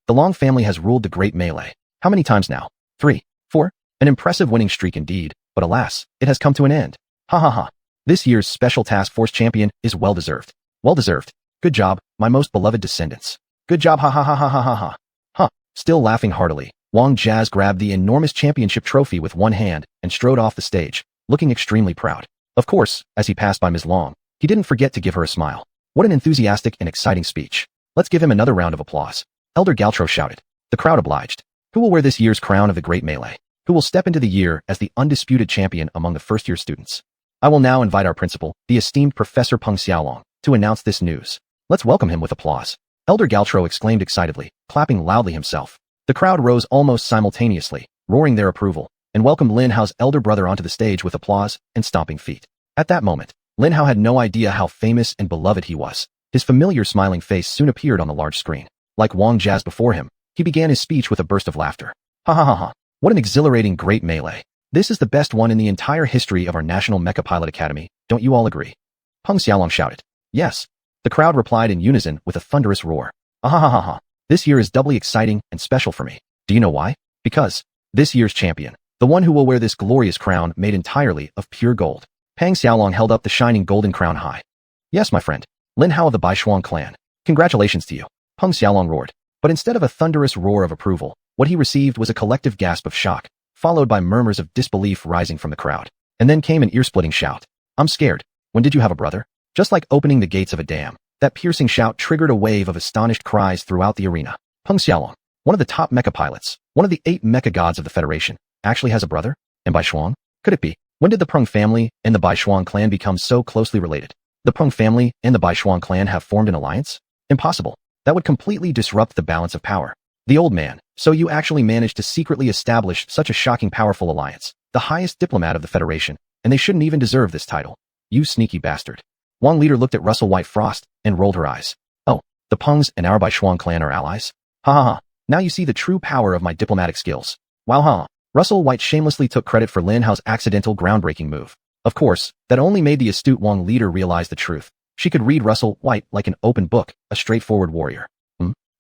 Long family has ruled the great melee. How many times now? 3, 4? An impressive winning streak indeed, but alas, it has come to an end. Ha ha ha. This year's Special Task Force champion is well-deserved. Well-deserved. Good job, my most beloved descendants. Good job, ha ha ha ha ha ha ha. Huh. Still laughing heartily, Wang Jiaz grabbed the enormous championship trophy with one hand and strode off the stage, looking extremely proud. Of course, as he passed by Ms. Long, he didn't forget to give her a smile. What an enthusiastic and exciting speech. Let's give him another round of applause. Elder Galtro shouted. The crowd obliged. Who will wear this year's crown of the great melee? Who will step into the year as the undisputed champion among the first-year students? I will now invite our principal, the esteemed Professor Peng Xiaolong, to announce this news. Let's welcome him with applause. Elder Galtro exclaimed excitedly, clapping loudly himself. The crowd rose almost simultaneously, roaring their approval, and welcomed Lin Hao's elder brother onto the stage with applause and stomping feet. At that moment, Lin Hao had no idea how famous and beloved he was. His familiar smiling face soon appeared on the large screen. Like Wang Jiaz before him, he began his speech with a burst of laughter. Ha ha ha ha. What an exhilarating great melee. This is the best one in the entire history of our National Mecha Pilot Academy, don't you all agree? Peng Xiaolong shouted. Yes. The crowd replied in unison with a thunderous roar. Ah ha ha ha ha. This year is doubly exciting and special for me. Do you know why? Because this year's champion, the one who will wear this glorious crown made entirely of pure gold. Peng Xiaolong held up the shining golden crown high. Yes, my friend. Lin Hao of the Baishuang clan. Congratulations to you. Peng Xiaolong roared. But instead of a thunderous roar of approval, what he received was a collective gasp of shock, followed by murmurs of disbelief rising from the crowd. And then came an ear-splitting shout. I'm scared. When did you have a brother? Just like opening the gates of a dam, that piercing shout triggered a wave of astonished cries throughout the arena. Peng Xiaolong, one of the top mecha pilots, one of the 8 mecha gods of the Federation, actually has a brother? And Baishuang? Could it be? When did the Peng family and the Baishuang clan become so closely related? The Peng family and the Baishuang clan have formed an alliance? Impossible. That would completely disrupt the balance of power. The old man, so you actually managed to secretly establish such a shocking powerful alliance, the highest diplomat of the Federation, and they shouldn't even deserve this title. You sneaky bastard. Wang leader looked at Russell White Frost and rolled her eyes. Oh, the Pengs and our Baishuang clan are allies? Ha ha ha. Now you see the true power of my diplomatic skills. Wow ha. Russell White shamelessly took credit for Lin Hao's accidental groundbreaking move. Of course, that only made the astute Wang leader realize the truth. She could read Russell White like an open book, a straightforward warrior.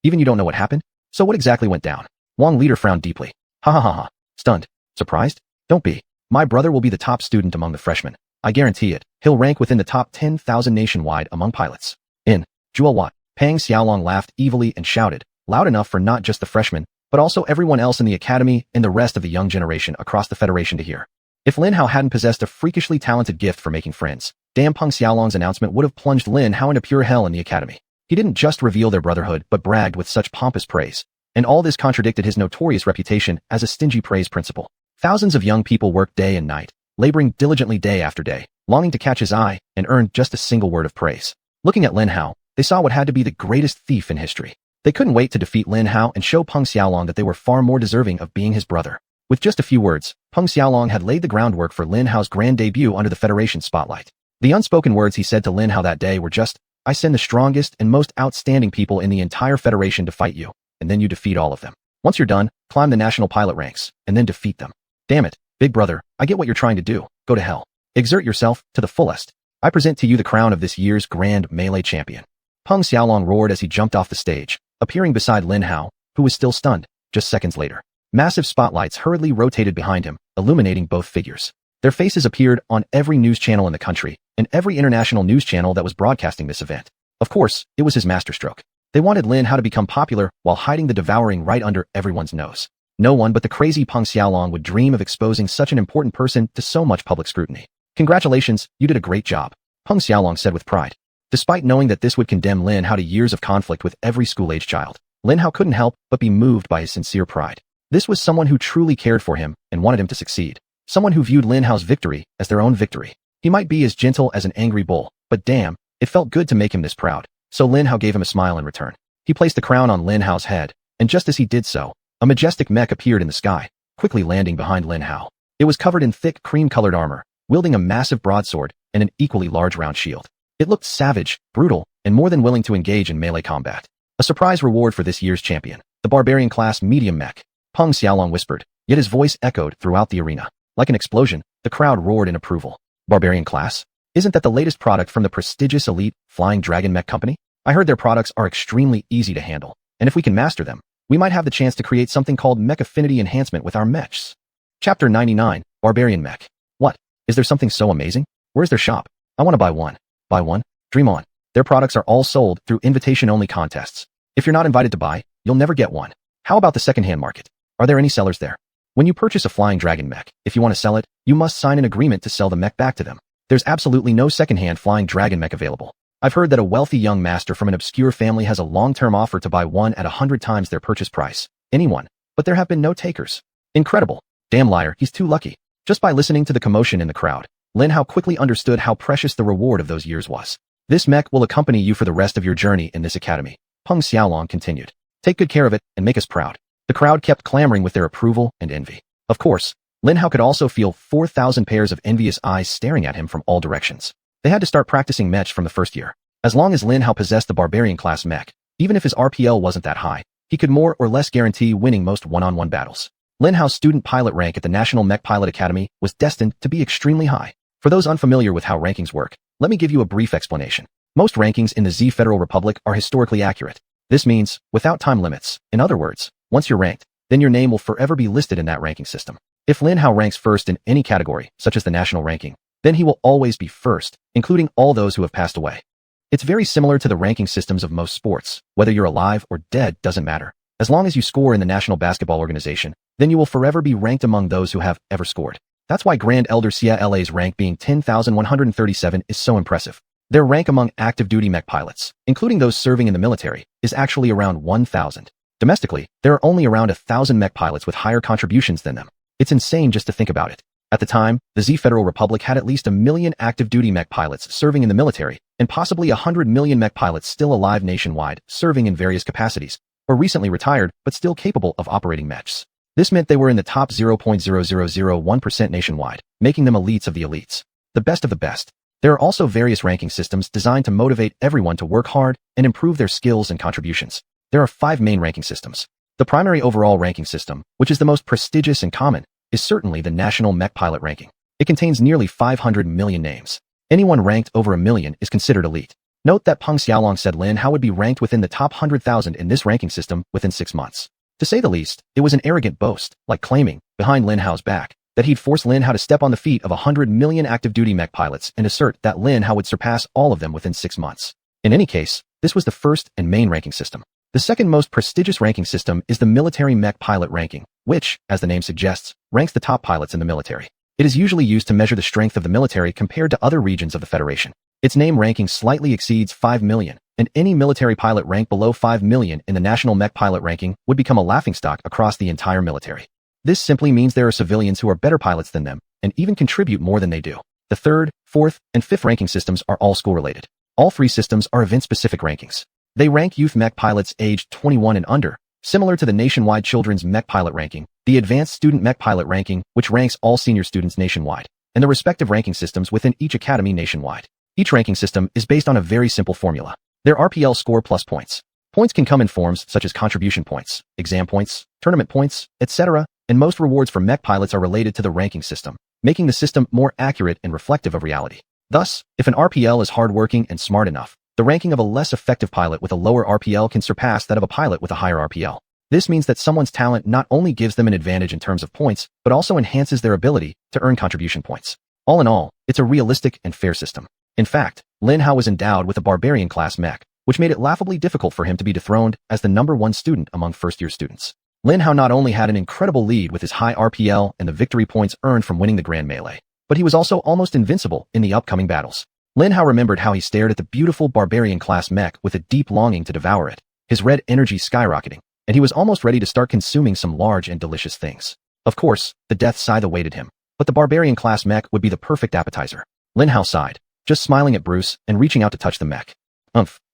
Even you don't know what happened? So what exactly went down? Wang leader frowned deeply. Ha ha ha ha. Stunned. Surprised? Don't be. My brother will be the top student among the freshmen. I guarantee it. He'll rank within the top 10,000 nationwide among pilots. In Xuanyuan, Peng Xiaolong laughed evilly and shouted, loud enough for not just the freshmen, but also everyone else in the academy and the rest of the young generation across the Federation to hear. If Lin Hao hadn't possessed a freakishly talented gift for making friends, damn Peng Xiaolong's announcement would have plunged Lin Hao into pure hell in the academy. He didn't just reveal their brotherhood but bragged with such pompous praise. And all this contradicted his notorious reputation as a stingy praise principal. Thousands of young people worked day and night, laboring diligently day after day, longing to catch his eye and earn just a single word of praise. Looking at Lin Hao, they saw what had to be the greatest thief in history. They couldn't wait to defeat Lin Hao and show Peng Xiaolong that they were far more deserving of being his brother. With just a few words, Peng Xiaolong had laid the groundwork for Lin Hao's grand debut under the Federation spotlight. The unspoken words he said to Lin Hao that day were just, I send the strongest and most outstanding people in the entire Federation to fight you, and then you defeat all of them. Once you're done, climb the national pilot ranks, and then defeat them. Damn it, big brother, I get what you're trying to do. Go to hell. Exert yourself to the fullest. I present to you the crown of this year's Grand Melee Champion. Peng Xiaolong roared as he jumped off the stage, appearing beside Lin Hao, who was still stunned, just seconds later. Massive spotlights hurriedly rotated behind him, illuminating both figures. Their faces appeared on every news channel in the country, and every international news channel that was broadcasting this event. Of course, it was his masterstroke. They wanted Lin Hao to become popular while hiding the devouring right under everyone's nose. No one but the crazy Peng Xiaolong would dream of exposing such an important person to so much public scrutiny. Congratulations, you did a great job, Peng Xiaolong said with pride. Despite knowing that this would condemn Lin Hao to years of conflict with every school-age child, Lin Hao couldn't help but be moved by his sincere pride. This was someone who truly cared for him and wanted him to succeed. Someone who viewed Lin Hao's victory as their own victory. He might be as gentle as an angry bull, but damn, it felt good to make him this proud. So Lin Hao gave him a smile in return. He placed the crown on Lin Hao's head, and just as he did so, a majestic mech appeared in the sky, quickly landing behind Lin Hao. It was covered in thick cream-colored armor, wielding a massive broadsword and an equally large round shield. It looked savage, brutal, and more than willing to engage in melee combat. A surprise reward for this year's champion, the barbarian class medium mech, Peng Xiaolong whispered, yet his voice echoed throughout the arena. Like an explosion, the crowd roared in approval. Barbarian class? Isn't that the latest product from the prestigious elite Flying Dragon Mech Company? I heard their products are extremely easy to handle, and if we can master them, we might have the chance to create something called mech affinity enhancement with our mechs. Chapter 99, Barbarian Mech. What? Is there something so amazing? Where's their shop? I want to buy one. Buy one? Dream on. Their products are all sold through invitation-only contests. If you're not invited to buy, you'll never get one. How about the second-hand market? Are there any sellers there? When you purchase a Flying Dragon mech, if you want to sell it, you must sign an agreement to sell the mech back to them. There's absolutely no second-hand Flying Dragon mech available. I've heard that a wealthy young master from an obscure family has a long-term offer to buy one at 100 times their purchase price. Anyone. But there have been no takers. Incredible. Damn liar, he's too lucky. Just by listening to the commotion in the crowd, Lin Hao quickly understood how precious the reward of those years was. This mech will accompany you for the rest of your journey in this academy, Peng Xiaolong continued. Take good care of it and make us proud. The crowd kept clamoring with their approval and envy. Of course, Lin Hao could also feel 4,000 pairs of envious eyes staring at him from all directions. They had to start practicing mech from the first year. As long as Lin Hao possessed the barbarian class mech, even if his RPL wasn't that high, he could more or less guarantee winning most one-on-one battles. Lin Hao's student pilot rank at the National Mech Pilot Academy was destined to be extremely high. For those unfamiliar with how rankings work, let me give you a brief explanation. Most rankings in the Z Federal Republic are historically accurate. This means, without time limits. In other words, once you're ranked, then your name will forever be listed in that ranking system. If Lin Hao ranks first in any category, such as the national ranking, then he will always be first, including all those who have passed away. It's very similar to the ranking systems of most sports. Whether you're alive or dead doesn't matter. As long as you score in the National Basketball Organization, then you will forever be ranked among those who have ever scored. That's why Grand Elder CILA's rank being 10,137 is so impressive. Their rank among active duty mech pilots, including those serving in the military, is actually around 1,000. Domestically, there are only around 1,000 mech pilots with higher contributions than them. It's insane just to think about it. At the time, the Z Federal Republic had at least 1 million active duty mech pilots serving in the military, and possibly 100 million mech pilots still alive nationwide, serving in various capacities, or recently retired but still capable of operating mechs. This meant they were in the top 0.0001% nationwide, making them elites of the elites. The best of the best. There are also various ranking systems designed to motivate everyone to work hard and improve their skills and contributions. There are 5 main ranking systems. The primary overall ranking system, which is the most prestigious and common, is certainly the National Mech Pilot Ranking. It contains nearly 500 million names. Anyone ranked over 1 million is considered elite. Note that Peng Xiaolong said Lin Hao would be ranked within the top 100,000 in this ranking system within 6 months. To say the least, it was an arrogant boast, like claiming, behind Lin Hao's back, that he'd force Lin Hao to step on the feet of 100 million active duty mech pilots and assert that Lin Hao would surpass all of them within 6 months. In any case, this was the first and main ranking system. The second most prestigious ranking system is the Military Mech Pilot Ranking, which, as the name suggests, ranks the top pilots in the military. It is usually used to measure the strength of the military compared to other regions of the Federation. Its name ranking slightly exceeds 5 million, and any military pilot ranked below 5 million in the National Mech Pilot Ranking would become a laughingstock across the entire military. This simply means there are civilians who are better pilots than them, and even contribute more than they do. The third, fourth, and fifth ranking systems are all school-related. All 3 systems are event-specific rankings. They rank youth mech pilots aged 21 and under, similar to the nationwide Children's Mech Pilot Ranking, the Advanced Student Mech Pilot Ranking, which ranks all senior students nationwide, and the respective ranking systems within each academy nationwide. Each ranking system is based on a very simple formula. Their RPL score plus points. Points can come in forms such as contribution points, exam points, tournament points, etc., and most rewards for mech pilots are related to the ranking system, making the system more accurate and reflective of reality. Thus, if an RPL is hardworking and smart enough, the ranking of a less effective pilot with a lower RPL can surpass that of a pilot with a higher RPL. This means that someone's talent not only gives them an advantage in terms of points, but also enhances their ability to earn contribution points. All in all, it's a realistic and fair system. In fact, Lin Hao was endowed with a barbarian class mech, which made it laughably difficult for him to be dethroned as the #1 student among first-year students. Lin Hao not only had an incredible lead with his high RPL and the victory points earned from winning the Grand Melee, but he was also almost invincible in the upcoming battles. Lin Hao remembered how he stared at the beautiful barbarian-class mech with a deep longing to devour it, his red energy skyrocketing, and he was almost ready to start consuming some large and delicious things. Of course, the death scythe awaited him, but the barbarian-class mech would be the perfect appetizer. Lin Hao sighed, just smiling at Bruce and reaching out to touch the mech.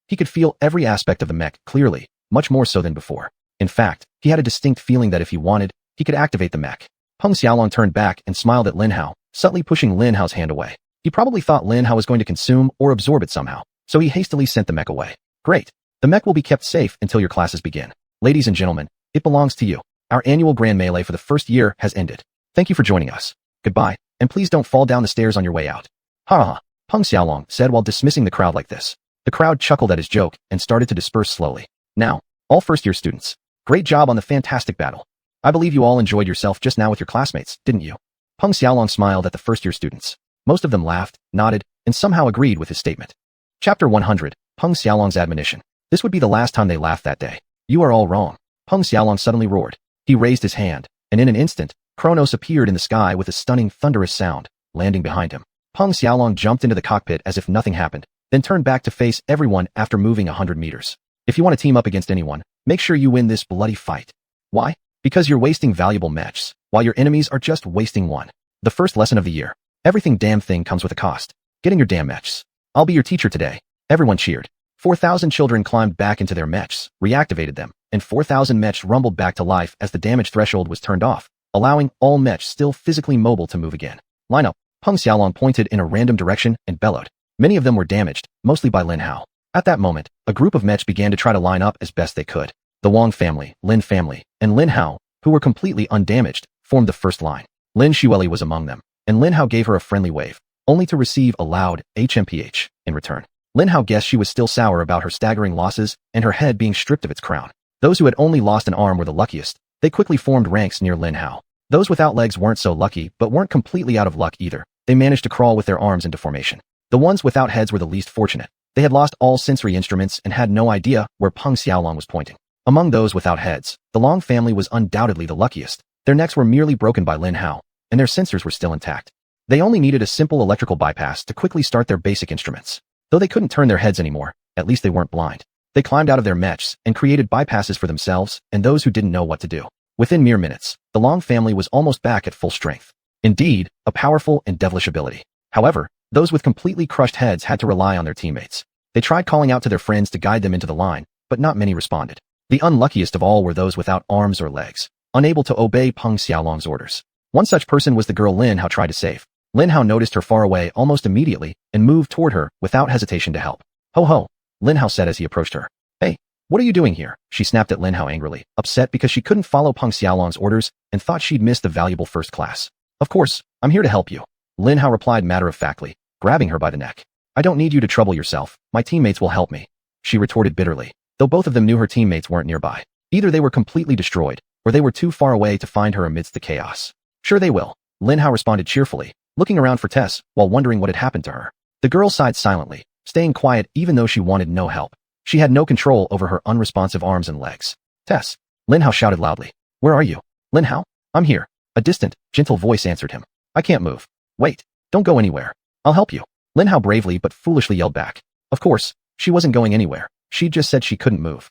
He could feel every aspect of the mech clearly, much more so than before. In fact, he had a distinct feeling that if he wanted, he could activate the mech. Peng Xiaolong turned back and smiled at Lin Hao, subtly pushing Lin Hao's hand away. He probably thought Lin Hao was going to consume or absorb it somehow, so he hastily sent the mech away. Great. The mech will be kept safe until your classes begin. Ladies and gentlemen, it belongs to you. Our annual Grand Melee for the first year has ended. Thank you for joining us. Goodbye, and please don't fall down the stairs on your way out. Ha ha, Peng Xiaolong said while dismissing the crowd like this. The crowd chuckled at his joke and started to disperse slowly. Now, all first-year students, great job on the fantastic battle. I believe you all enjoyed yourself just now with your classmates, didn't you? Peng Xiaolong smiled at the first-year students. Most of them laughed, nodded, and somehow agreed with his statement. Chapter 100, Peng Xiaolong's admonition. This would be the last time they laughed that day. You are all wrong. Peng Xiaolong suddenly roared. He raised his hand, and in an instant, Kronos appeared in the sky with a stunning thunderous sound, landing behind him. Peng Xiaolong jumped into the cockpit as if nothing happened, then turned back to face everyone after moving 100 meters. If you want to team up against anyone, make sure you win this bloody fight. Why? Because you're wasting valuable mechs, while your enemies are just wasting one. The first lesson of the year. Everything damn thing comes with a cost. Getting your damn mechs. I'll be your teacher today. Everyone cheered. 4,000 children climbed back into their mechs, reactivated them, and 4,000 mechs rumbled back to life as the damage threshold was turned off, allowing all mechs still physically mobile to move again. Line up. Peng Xiaolong pointed in a random direction and bellowed. Many of them were damaged, mostly by Lin Hao. At that moment, a group of mechs began to try to line up as best they could. The Wang family, Lin family, and Lin Hao, who were completely undamaged, formed the first line. Lin Xueli was among them, and Lin Hao gave her a friendly wave, only to receive a loud HMPH in return. Lin Hao guessed she was still sour about her staggering losses and her head being stripped of its crown. Those who had only lost an arm were the luckiest. They quickly formed ranks near Lin Hao. Those without legs weren't so lucky, but weren't completely out of luck either. They managed to crawl with their arms into formation. The ones without heads were the least fortunate. They had lost all sensory instruments and had no idea where Peng Xiaolong was pointing. Among those without heads, the Long family was undoubtedly the luckiest. Their necks were merely broken by Lin Hao, and their sensors were still intact. They only needed a simple electrical bypass to quickly start their basic instruments. Though they couldn't turn their heads anymore, at least they weren't blind. They climbed out of their mechs and created bypasses for themselves and those who didn't know what to do. Within mere minutes, the Long family was almost back at full strength. Indeed, a powerful and devilish ability. However, those with completely crushed heads had to rely on their teammates. They tried calling out to their friends to guide them into the line, but not many responded. The unluckiest of all were those without arms or legs, unable to obey Peng Xiaolong's orders. One such person was the girl Lin Hao tried to save. Lin Hao noticed her far away almost immediately and moved toward her without hesitation to help. Ho ho, Lin Hao said as he approached her. Hey, what are you doing here? She snapped at Lin Hao angrily, upset because she couldn't follow Peng Xiaolong's orders and thought she'd missed the valuable first class. Of course, I'm here to help you. Lin Hao replied matter-of-factly, grabbing her by the neck. I don't need you to trouble yourself, my teammates will help me. She retorted bitterly, though both of them knew her teammates weren't nearby. Either they were completely destroyed, or they were too far away to find her amidst the chaos. Sure they will, Lin Hao responded cheerfully, looking around for Tess while wondering what had happened to her. The girl sighed silently, staying quiet even though she wanted no help. She had no control over her unresponsive arms and legs. Tess, Lin Hao shouted loudly. Where are you? Lin Hao? I'm here. A distant, gentle voice answered him. I can't move. Wait, don't go anywhere. I'll help you. Lin Hao bravely but foolishly yelled back. Of course, she wasn't going anywhere. She just said she couldn't move.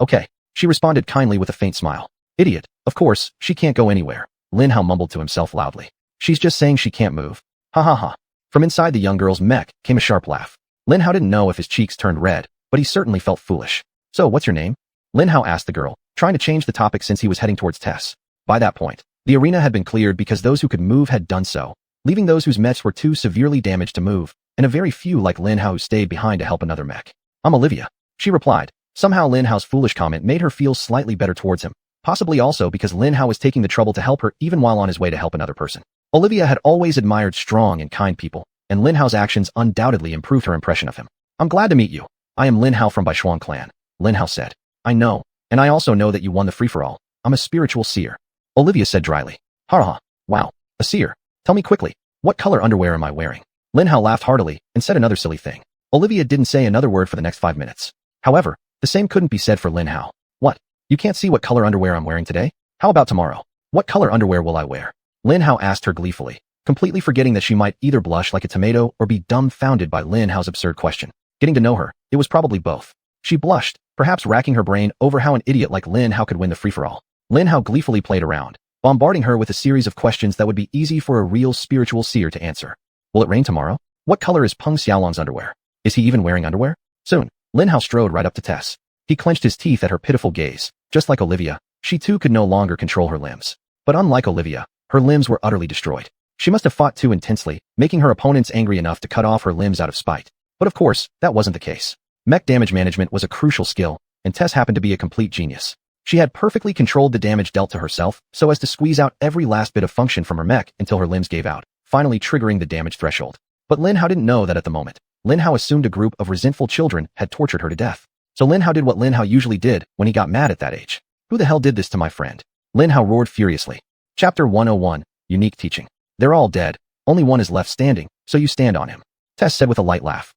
Okay. She responded kindly with a faint smile. Idiot, of course, she can't go anywhere. Lin Hao mumbled to himself loudly. She's just saying she can't move. Ha ha ha. From inside the young girl's mech came a sharp laugh. Lin Hao didn't know if his cheeks turned red, but he certainly felt foolish. So what's your name? Lin Hao asked the girl, trying to change the topic since he was heading towards Tess. By that point, the arena had been cleared because those who could move had done so, leaving those whose mechs were too severely damaged to move, and a very few like Lin Hao who stayed behind to help another mech. I'm Olivia. She replied. Somehow Lin Hao's foolish comment made her feel slightly better towards him, possibly also because Lin Hao was taking the trouble to help her even while on his way to help another person. Olivia had always admired strong and kind people, and Lin Hao's actions undoubtedly improved her impression of him. I'm glad to meet you. I am Lin Hao from Baishuang clan, Lin Hao said. I know, and I also know that you won the free-for-all. I'm a spiritual seer. Olivia said dryly. Ha ha, wow, a seer. Tell me quickly, what color underwear am I wearing? Lin Hao laughed heartily and said another silly thing. Olivia didn't say another word for the next 5 minutes. However, the same couldn't be said for Lin Hao. What? You can't see what color underwear I'm wearing today? How about tomorrow? What color underwear will I wear? Lin Hao asked her gleefully, completely forgetting that she might either blush like a tomato or be dumbfounded by Lin Hao's absurd question. Getting to know her, it was probably both. She blushed, perhaps racking her brain over how an idiot like Lin Hao could win the free-for-all. Lin Hao gleefully played around, bombarding her with a series of questions that would be easy for a real spiritual seer to answer. Will it rain tomorrow? What color is Peng Xiaolong's underwear? Is he even wearing underwear? Soon, Lin Hao strode right up to Tess. He clenched his teeth at her pitiful gaze. Just like Olivia, she too could no longer control her limbs. But unlike Olivia, her limbs were utterly destroyed. She must have fought too intensely, making her opponents angry enough to cut off her limbs out of spite. But of course, that wasn't the case. Mech damage management was a crucial skill, and Tess happened to be a complete genius. She had perfectly controlled the damage dealt to herself so as to squeeze out every last bit of function from her mech until her limbs gave out, finally triggering the damage threshold. But Lin Hao didn't know that at the moment. Lin Hao assumed a group of resentful children had tortured her to death. So Lin Hao did what Lin Hao usually did when he got mad at that age. Who the hell did this to my friend? Lin Hao roared furiously. Chapter 101, Unique Teaching. They're all dead. Only one is left standing, so you stand on him. Tess said with a light laugh.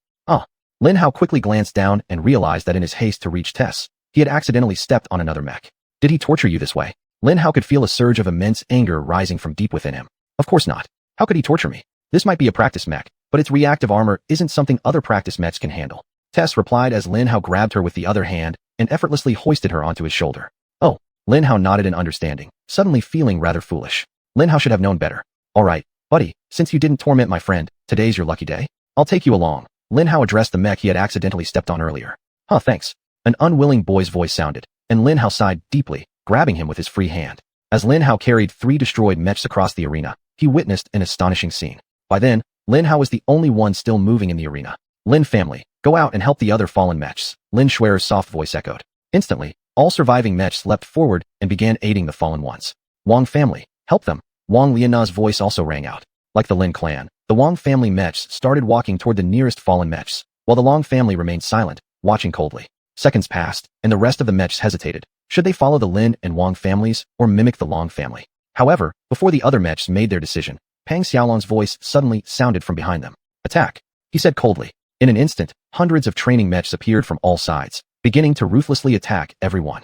Lin Hao quickly glanced down and realized that in his haste to reach Tess, he had accidentally stepped on another mech. Did he torture you this way? Lin Hao could feel a surge of immense anger rising from deep within him. Of course not. How could he torture me? This might be a practice mech, but its reactive armor isn't something other practice mechs can handle. Tess replied as Lin Hao grabbed her with the other hand and effortlessly hoisted her onto his shoulder. Oh, Lin Hao nodded in understanding, suddenly feeling rather foolish. Lin Hao should have known better. All right, buddy, since you didn't torment my friend, today's your lucky day. I'll take you along. Lin Hao addressed the mech he had accidentally stepped on earlier. Thanks. An unwilling boy's voice sounded, and Lin Hao sighed deeply, grabbing him with his free hand. As Lin Hao carried 3 destroyed mechs across the arena, he witnessed an astonishing scene. By then, Lin Hao was the only one still moving in the arena. Lin family, go out and help the other fallen mechs, Lin Shuer's soft voice echoed. Instantly, all surviving mechs leapt forward and began aiding the fallen ones. Wang family, help them. Wang Liana's voice also rang out. Like the Lin clan, the Wang family mechs started walking toward the nearest fallen mechs, while the Long family remained silent, watching coldly. Seconds passed, and the rest of the mechs hesitated. Should they follow the Lin and Wang families or mimic the Long family? However, before the other mechs made their decision, Peng Xiaolong's voice suddenly sounded from behind them. Attack, he said coldly. In an instant, hundreds of training mechs appeared from all sides, beginning to ruthlessly attack everyone.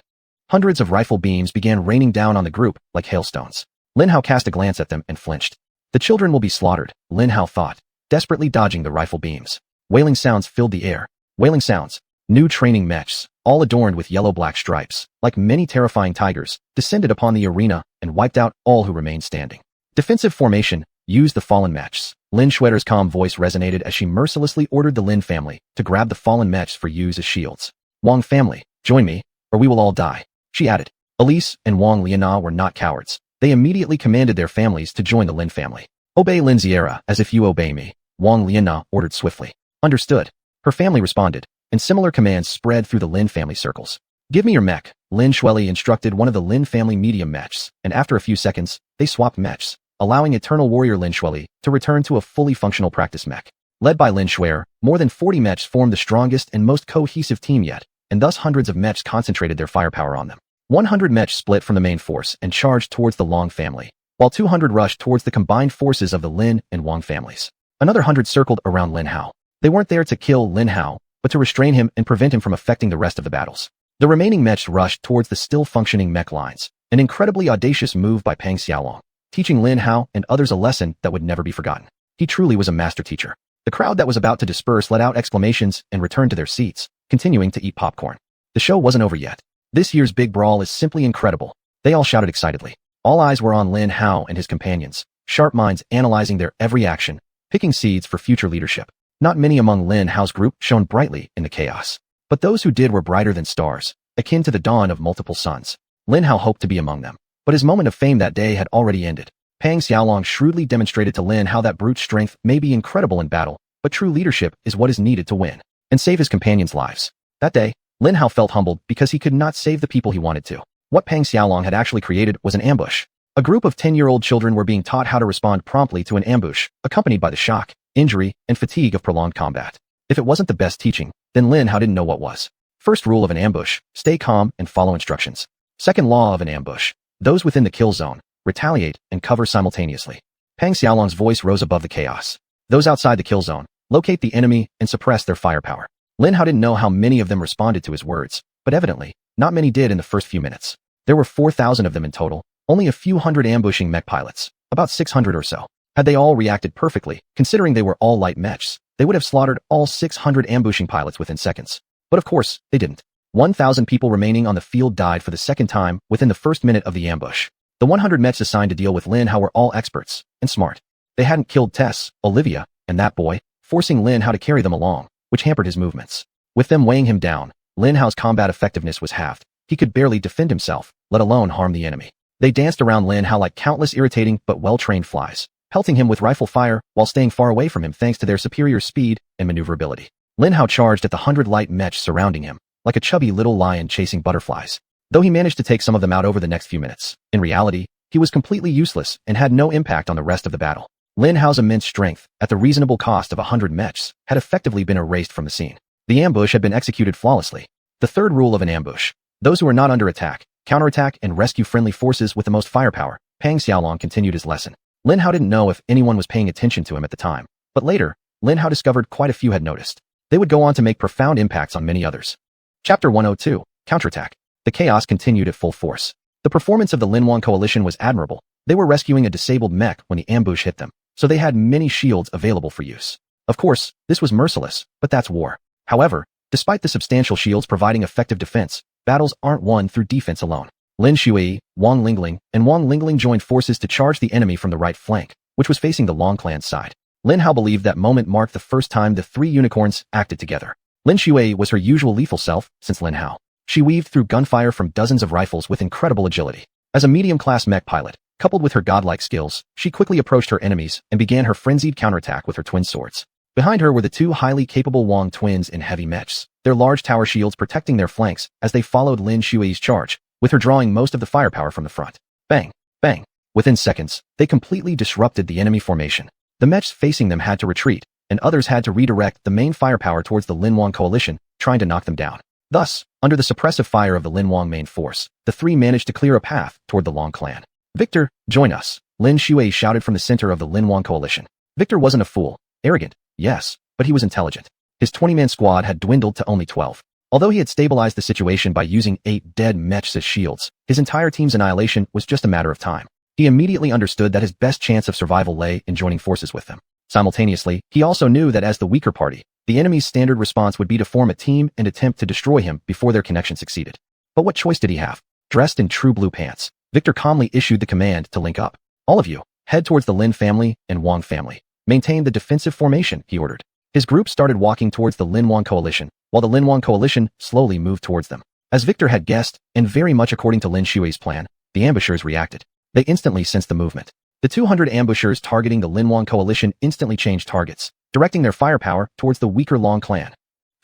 Hundreds of rifle beams began raining down on the group like hailstones. Lin Hao cast a glance at them and flinched. The children will be slaughtered, Lin Hao thought, desperately dodging the rifle beams. Wailing sounds filled the air. Wailing sounds. New training mechs, all adorned with yellow-black stripes, like many terrifying tigers, descended upon the arena and wiped out all who remained standing. Defensive formation, use the fallen mechs. Lin Shuer's calm voice resonated as she mercilessly ordered the Lin family to grab the fallen mechs for use as shields. Wang family, join me, or we will all die, she added. Elise and Wang Liana were not cowards. They immediately commanded their families to join the Lin family. Obey Lin Xiera as if you obey me, Wang Liana ordered swiftly. Understood. Her family responded, and similar commands spread through the Lin family circles. Give me your mech, Lin Shueli instructed one of the Lin family medium mechs, and after a few seconds, they swapped mechs, allowing Eternal Warrior Lin Shueli to return to a fully functional practice mech. Led by Lin Shuer, more than 40 mechs formed the strongest and most cohesive team yet, and thus hundreds of mechs concentrated their firepower on them. 100 mechs split from the main force and charged towards the Long family, while 200 rushed towards the combined forces of the Lin and Wang families. Another 100 circled around Lin Hao. They weren't there to kill Lin Hao, but to restrain him and prevent him from affecting the rest of the battles. The remaining mechs rushed towards the still functioning mech lines, an incredibly audacious move by Peng Xiaolong, teaching Lin Hao and others a lesson that would never be forgotten. He truly was a master teacher. The crowd that was about to disperse let out exclamations and returned to their seats, continuing to eat popcorn. The show wasn't over yet. This year's big brawl is simply incredible, they all shouted excitedly. All eyes were on Lin Hao and his companions, sharp minds analyzing their every action, picking seeds for future leadership. Not many among Lin Hao's group shone brightly in the chaos, but those who did were brighter than stars, akin to the dawn of multiple suns. Lin Hao hoped to be among them, but his moment of fame that day had already ended. Peng Xiaolong shrewdly demonstrated to Lin Hao that brute strength may be incredible in battle, but true leadership is what is needed to win and save his companions' lives. That day, Lin Hao felt humbled because he could not save the people he wanted to. What Peng Xiaolong had actually created was an ambush. A group of 10-year-old children were being taught how to respond promptly to an ambush, accompanied by the shock, injury, and fatigue of prolonged combat. If it wasn't the best teaching, then Lin Hao didn't know what was. First rule of an ambush, stay calm and follow instructions. Second law of an ambush, those within the kill zone, retaliate and cover simultaneously. Peng Xiaolong's voice rose above the chaos. Those outside the kill zone, locate the enemy and suppress their firepower. Lin Hao didn't know how many of them responded to his words, but evidently, not many did in the first few minutes. There were 4,000 of them in total, only a few hundred ambushing mech pilots, about 600 or so. Had they all reacted perfectly, considering they were all light mechs, they would have slaughtered all 600 ambushing pilots within seconds. But of course, they didn't. 1,000 people remaining on the field died for the second time within the first minute of the ambush. The 100 mechs assigned to deal with Lin Hao were all experts and smart. They hadn't killed Tess, Olivia, and that boy, forcing Lin Hao to carry them along, which hampered his movements. With them weighing him down, Lin Hao's combat effectiveness was halved. He could barely defend himself, let alone harm the enemy. They danced around Lin Hao like countless irritating but well-trained flies, pelting him with rifle fire while staying far away from him thanks to their superior speed and maneuverability. Lin Hao charged at the 100 light mechs surrounding him, like a chubby little lion chasing butterflies. Though he managed to take some of them out over the next few minutes, in reality, he was completely useless and had no impact on the rest of the battle. Lin Hao's immense strength, at the reasonable cost of 100 mechs, had effectively been erased from the scene. The ambush had been executed flawlessly. The third rule of an ambush: those who are not under attack, counterattack and rescue friendly forces with the most firepower. Pang Xiaolong continued his lesson. Lin Hao didn't know if anyone was paying attention to him at the time, but later, Lin Hao discovered quite a few had noticed. They would go on to make profound impacts on many others. Chapter 102, Counterattack. The chaos continued at full force. The performance of the Linhuan coalition was admirable. They were rescuing a disabled mech when the ambush hit them, so they had many shields available for use. Of course, this was merciless, but that's war. However, despite the substantial shields providing effective defense, battles aren't won through defense alone. Lin Shui, Wang Lingling, and Wang Lingling joined forces to charge the enemy from the right flank, which was facing the Long clan's side. Lin Hao believed that moment marked the first time the three unicorns acted together. Lin Shui was her usual lethal self since Lin Hao. She weaved through gunfire from dozens of rifles with incredible agility. As a medium-class mech pilot, coupled with her godlike skills, she quickly approached her enemies and began her frenzied counterattack with her twin swords. Behind her were the two highly capable Wang twins in heavy mechs, their large tower shields protecting their flanks as they followed Lin Shui's charge, with her drawing most of the firepower from the front. Bang! Bang! Within seconds, they completely disrupted the enemy formation. The mechs facing them had to retreat, and others had to redirect the main firepower towards the Linhuan coalition, trying to knock them down. Thus, under the suppressive fire of the Linhuan main force, the three managed to clear a path toward the Long clan. Victor, join us, Lin Shui shouted from the center of the Linhuan coalition. Victor wasn't a fool. Arrogant, yes, but he was intelligent. His 20-man squad had dwindled to only 12. Although he had stabilized the situation by using 8 dead mechs as shields, his entire team's annihilation was just a matter of time. He immediately understood that his best chance of survival lay in joining forces with them. Simultaneously, he also knew that as the weaker party, the enemy's standard response would be to form a team and attempt to destroy him before their connection succeeded. But what choice did he have? Dressed in true blue pants, Victor calmly issued the command to link up. All of you, head towards the Lin family and Wang family. Maintain the defensive formation, he ordered. His group started walking towards the Linhuan coalition, while the Linhuan coalition slowly moved towards them. As Victor had guessed, and very much according to Lin Shui's plan, the ambushers reacted. They instantly sensed the movement. The 200 ambushers targeting the Linhuan coalition instantly changed targets, directing their firepower towards the weaker Long clan.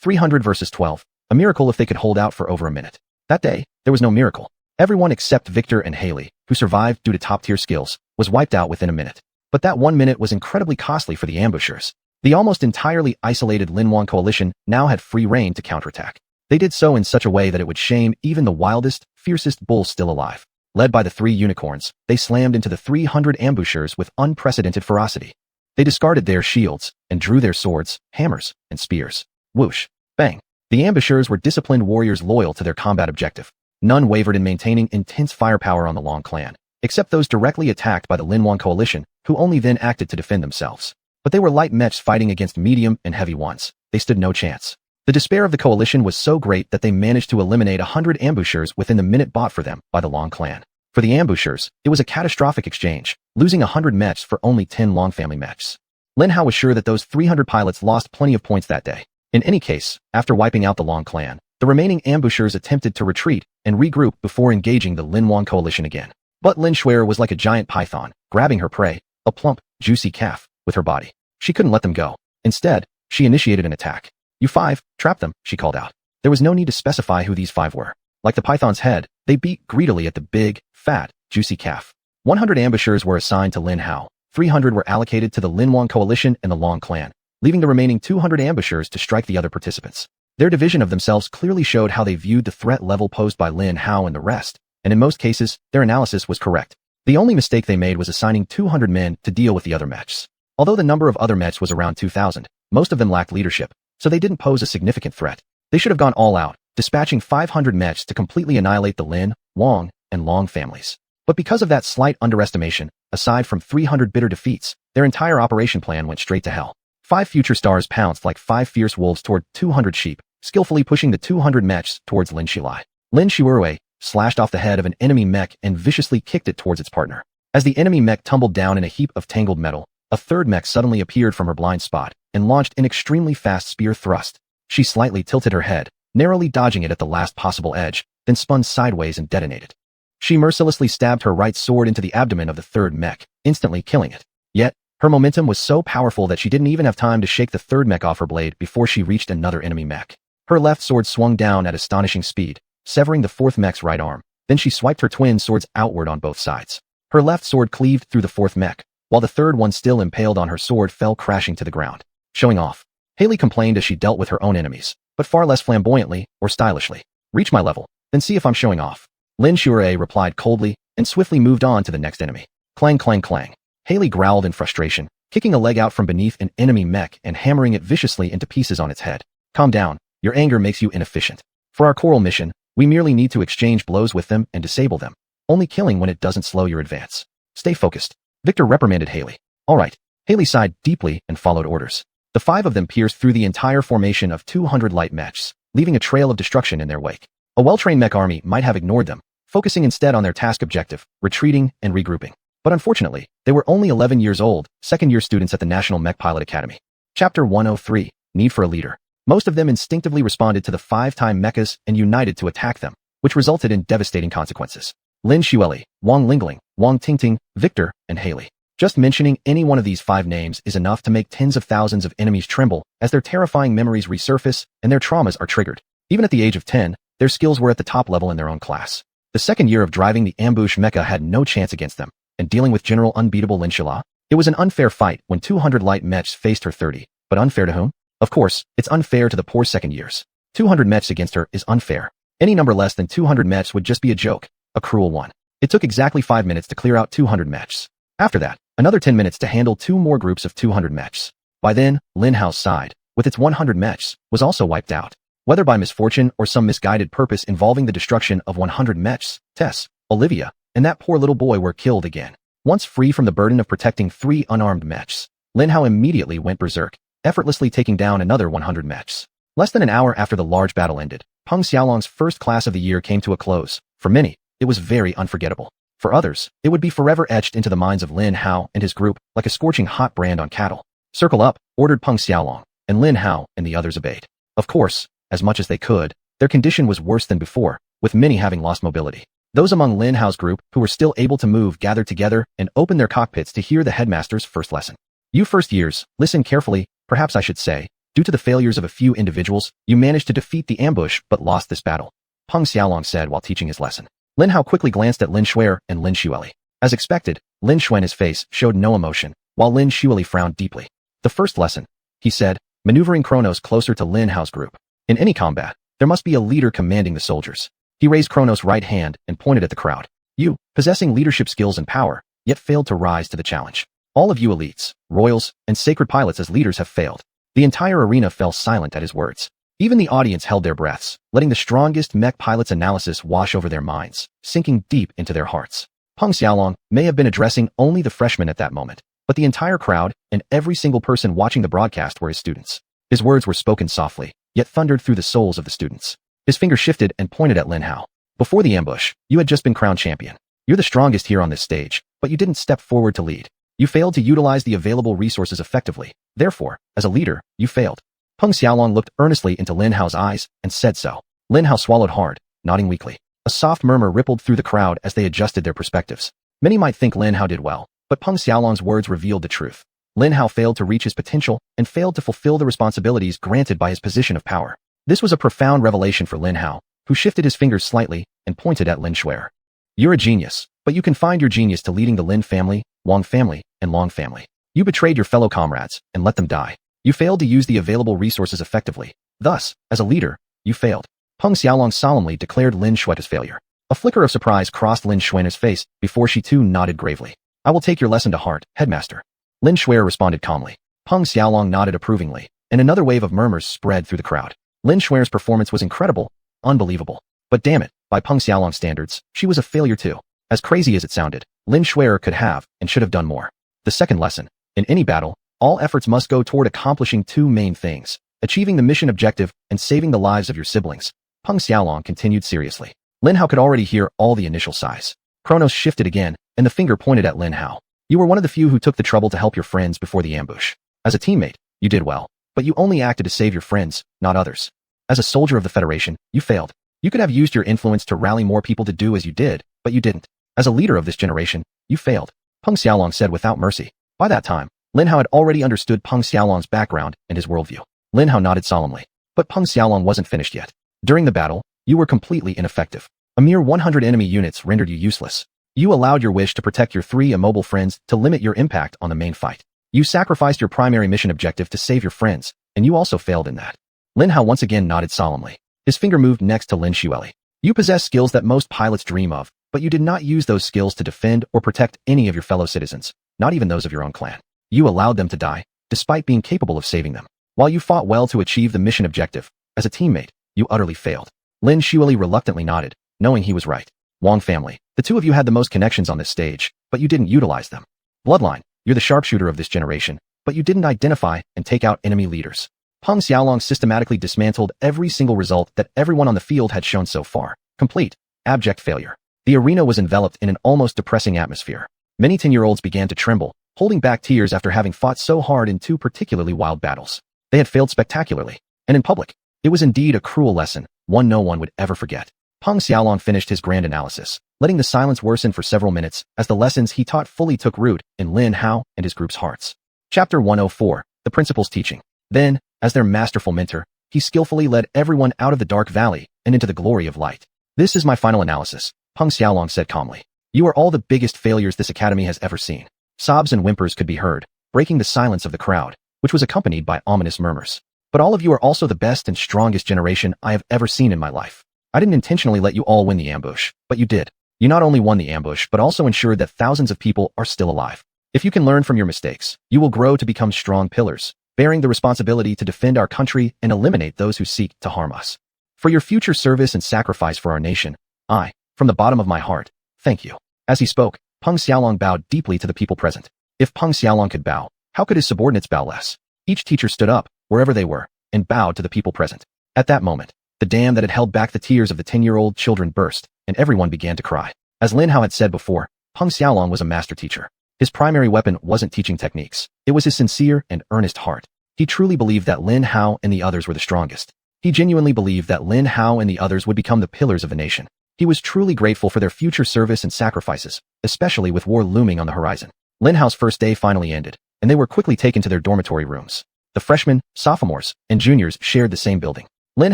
300 versus 12, a miracle if they could hold out for over a minute. That day, there was no miracle. Everyone except Victor and Haley, who survived due to top-tier skills, was wiped out within a minute. But that 1 minute was incredibly costly for the ambushers. The almost entirely isolated Linhuan coalition now had free rein to counterattack. They did so in such a way that it would shame even the wildest, fiercest bull still alive. Led by the 3 unicorns, they slammed into the 300 ambushers with unprecedented ferocity. They discarded their shields and drew their swords, hammers, and spears. Whoosh! Bang! The ambushers were disciplined warriors loyal to their combat objective. None wavered in maintaining intense firepower on the Long clan, except those directly attacked by the Linhuan coalition, who only then acted to defend themselves. But they were light mechs fighting against medium and heavy ones. They stood no chance. The despair of the coalition was so great that they managed to eliminate 100 ambushers within the minute bought for them by the Long clan. For the ambushers, it was a catastrophic exchange, losing 100 mechs for only 10 Long family mechs. Lin Hao was sure that those 300 pilots lost plenty of points that day. In any case, after wiping out the Long clan, the remaining ambushers attempted to retreat and regroup before engaging the Linhuan coalition again. But Lin Shui was like a giant python, grabbing her prey, a plump, juicy calf, with her body. She couldn't let them go. Instead, she initiated an attack. You 5, trap them, she called out. There was no need to specify who these 5 were. Like the python's head, they beat greedily at the big, fat, juicy calf. 100 ambushers were assigned to Lin Hao. 300 were allocated to the Linhuan coalition and the Long clan, leaving the remaining 200 ambushers to strike the other participants. Their division of themselves clearly showed how they viewed the threat level posed by Lin Hao and the rest, and in most cases, their analysis was correct. The only mistake they made was assigning 200 men to deal with the other mechs. Although the number of other mechs was around 2,000, most of them lacked leadership, so they didn't pose a significant threat. They should have gone all out, dispatching 500 mechs to completely annihilate the Lin, Wang, and Long families. But because of that slight underestimation, aside from 300 bitter defeats, their entire operation plan went straight to hell. 5 future stars pounced like 5 fierce wolves toward 200 sheep, skillfully pushing the 200 mechs towards Lin Shilai. Lin Shuerui slashed off the head of an enemy mech and viciously kicked it towards its partner. As the enemy mech tumbled down in a heap of tangled metal, a third mech suddenly appeared from her blind spot and launched an extremely fast spear thrust. She slightly tilted her head, narrowly dodging it at the last possible edge, then spun sideways and detonated. She mercilessly stabbed her right sword into the abdomen of the third mech, instantly killing it. Yet, her momentum was so powerful that she didn't even have time to shake the third mech off her blade before she reached another enemy mech. Her left sword swung down at astonishing speed, severing the fourth mech's right arm. Then she swiped her twin swords outward on both sides. Her left sword cleaved through the fourth mech, while the third one still impaled on her sword fell crashing to the ground. Showing off. Haley complained as she dealt with her own enemies, but far less flamboyantly or stylishly. Reach my level, then see if I'm showing off. Lin Shuerui replied coldly and swiftly moved on to the next enemy. Clang clang clang. Haley growled in frustration, kicking a leg out from beneath an enemy mech and hammering it viciously into pieces on its head. Calm down, your anger makes you inefficient. For our choral mission, we merely need to exchange blows with them and disable them, only killing when it doesn't slow your advance. Stay focused. Victor reprimanded Haley. All right. Haley sighed deeply and followed orders. The 5 of them pierced through the entire formation of 200 light mechs, leaving a trail of destruction in their wake. A well-trained mech army might have ignored them, focusing instead on their task objective, retreating and regrouping. But unfortunately, they were only 11 years old, second-year students at the National Mech Pilot Academy. Chapter 103, Need for a Leader. Most of them instinctively responded to the 5-time mechas and united to attack them, which resulted in devastating consequences. Lin Shueli, Wang Lingling, Wang Tingting, Victor, and Haley. Just mentioning any one of these 5 names is enough to make tens of thousands of enemies tremble as their terrifying memories resurface and their traumas are triggered. Even at the age of 10, their skills were at the top level in their own class. The second year of driving the ambush mecha had no chance against them, and dealing with General Unbeatable Lin Shala, it was an unfair fight when 200 light mechs faced her 30. But unfair to whom? Of course, it's unfair to the poor second years. 200 mechs against her is unfair. Any number less than 200 mechs would just be a joke, a cruel one. It took exactly 5 minutes to clear out 200 mechs. After that, another 10 minutes to handle 2 more groups of 200 mechs. By then, Lin Hao's side, with its 100 mechs, was also wiped out. Whether by misfortune or some misguided purpose involving the destruction of 100 mechs, Tess, Olivia, and that poor little boy were killed again. Once free from the burden of protecting 3 unarmed mechs, Lin Hao immediately went berserk, effortlessly taking down another 100 mechs. Less than an hour after the large battle ended, Peng Xiaolong's first class of the year came to a close. For many, it was very unforgettable. For others, it would be forever etched into the minds of Lin Hao and his group like a scorching hot brand on cattle. Circle up, ordered Peng Xiaolong, and Lin Hao and the others obeyed. Of course, as much as they could, their condition was worse than before, with many having lost mobility. Those among Lin Hao's group who were still able to move gathered together and opened their cockpits to hear the headmaster's first lesson. You first years, listen carefully, perhaps I should say, due to the failures of a few individuals, you managed to defeat the ambush but lost this battle, Peng Xiaolong said while teaching his lesson. Lin Hao quickly glanced at Lin Shuer and Lin Shueli. As expected, Lin Xuan's face showed no emotion, while Lin Shueli frowned deeply. The first lesson, he said, maneuvering Kronos closer to Lin Hao's group. In any combat, there must be a leader commanding the soldiers. He raised Kronos' right hand and pointed at the crowd. You, possessing leadership skills and power, yet failed to rise to the challenge. All of you elites, royals, and sacred pilots as leaders have failed. The entire arena fell silent at his words. Even the audience held their breaths, letting the strongest mech pilot's analysis wash over their minds, sinking deep into their hearts. Peng Xiaolong may have been addressing only the freshmen at that moment, but the entire crowd and every single person watching the broadcast were his students. His words were spoken softly, yet thundered through the souls of the students. His finger shifted and pointed at Lin Hao. Before the ambush, you had just been crowned champion. You're the strongest here on this stage, but you didn't step forward to lead. You failed to utilize the available resources effectively. Therefore, as a leader, you failed. Peng Xiaolong looked earnestly into Lin Hao's eyes and said so. Lin Hao swallowed hard, nodding weakly. A soft murmur rippled through the crowd as they adjusted their perspectives. Many might think Lin Hao did well, but Peng Xiaolong's words revealed the truth. Lin Hao failed to reach his potential and failed to fulfill the responsibilities granted by his position of power. This was a profound revelation for Lin Hao, who shifted his fingers slightly and pointed at Lin Shuer. You're a genius, but you confined your genius to leading the Lin family, Wang family, and Long family. You betrayed your fellow comrades and let them die. You failed to use the available resources effectively. Thus, as a leader, you failed. Peng Xiaolong solemnly declared Lin Shue's failure. A flicker of surprise crossed Lin Xuanyuan's face before she too nodded gravely. I will take your lesson to heart, headmaster. Lin Shuer responded calmly. Peng Xiaolong nodded approvingly, and another wave of murmurs spread through the crowd. Lin Xuanyuan's performance was incredible, unbelievable. But damn it, by Peng Xiaolong's standards, she was a failure too. As crazy as it sounded, Lin Shuer could have and should have done more. The second lesson. In any battle, all efforts must go toward accomplishing two main things: achieving the mission objective and saving the lives of your siblings. Peng Xiaolong continued seriously. Lin Hao could already hear all the initial sighs. Kronos shifted again, and the finger pointed at Lin Hao. You were one of the few who took the trouble to help your friends before the ambush. As a teammate, you did well, but you only acted to save your friends, not others. As a soldier of the Federation, you failed. You could have used your influence to rally more people to do as you did, but you didn't. As a leader of this generation, you failed. Peng Xiaolong said without mercy. By that time, Lin Hao had already understood Peng Xiaolong's background and his worldview. Lin Hao nodded solemnly. But Peng Xiaolong wasn't finished yet. During the battle, you were completely ineffective. A mere 100 enemy units rendered you useless. You allowed your wish to protect your 3 immobile friends to limit your impact on the main fight. You sacrificed your primary mission objective to save your friends, and you also failed in that. Lin Hao once again nodded solemnly. His finger moved next to Lin Xueli. You possess skills that most pilots dream of, but you did not use those skills to defend or protect any of your fellow citizens, not even those of your own clan. You allowed them to die, despite being capable of saving them. While you fought well to achieve the mission objective, as a teammate, you utterly failed. Lin Xueli reluctantly nodded, knowing he was right. Wang family, the two of you had the most connections on this stage, but you didn't utilize them. Bloodline, you're the sharpshooter of this generation, but you didn't identify and take out enemy leaders. Peng Xiaolong systematically dismantled every single result that everyone on the field had shown so far. Complete, abject failure. The arena was enveloped in an almost depressing atmosphere. Many 10-year-olds began to tremble, holding back tears after having fought so hard in 2 particularly wild battles. They had failed spectacularly, and in public. It was indeed a cruel lesson, one no one would ever forget. Peng Xiaolong finished his grand analysis, letting the silence worsen for several minutes as the lessons he taught fully took root in Lin Hao and his group's hearts. Chapter 104, The Principal's Teaching. Then, as their masterful mentor, he skillfully led everyone out of the dark valley and into the glory of light. This is my final analysis, Peng Xiaolong said calmly. You are all the biggest failures this academy has ever seen. Sobs and whimpers could be heard, breaking the silence of the crowd, which was accompanied by ominous murmurs. But all of you are also the best and strongest generation I have ever seen in my life. I didn't intentionally let you all win the ambush, but you did. You not only won the ambush, but also ensured that thousands of people are still alive. If you can learn from your mistakes, you will grow to become strong pillars, bearing the responsibility to defend our country and eliminate those who seek to harm us. For your future service and sacrifice for our nation, I, from the bottom of my heart, thank you. As he spoke, Peng Xiaolong bowed deeply to the people present. If Peng Xiaolong could bow, how could his subordinates bow less? Each teacher stood up, wherever they were, and bowed to the people present. At that moment, the dam that had held back the tears of the 10-year-old children burst, and everyone began to cry. As Lin Hao had said before, Peng Xiaolong was a master teacher. His primary weapon wasn't teaching techniques. It was his sincere and earnest heart. He truly believed that Lin Hao and the others were the strongest. He genuinely believed that Lin Hao and the others would become the pillars of the nation. He was truly grateful for their future service and sacrifices, especially with war looming on the horizon. Lin Hao's first day finally ended, and they were quickly taken to their dormitory rooms. The freshmen, sophomores, and juniors shared the same building. Lin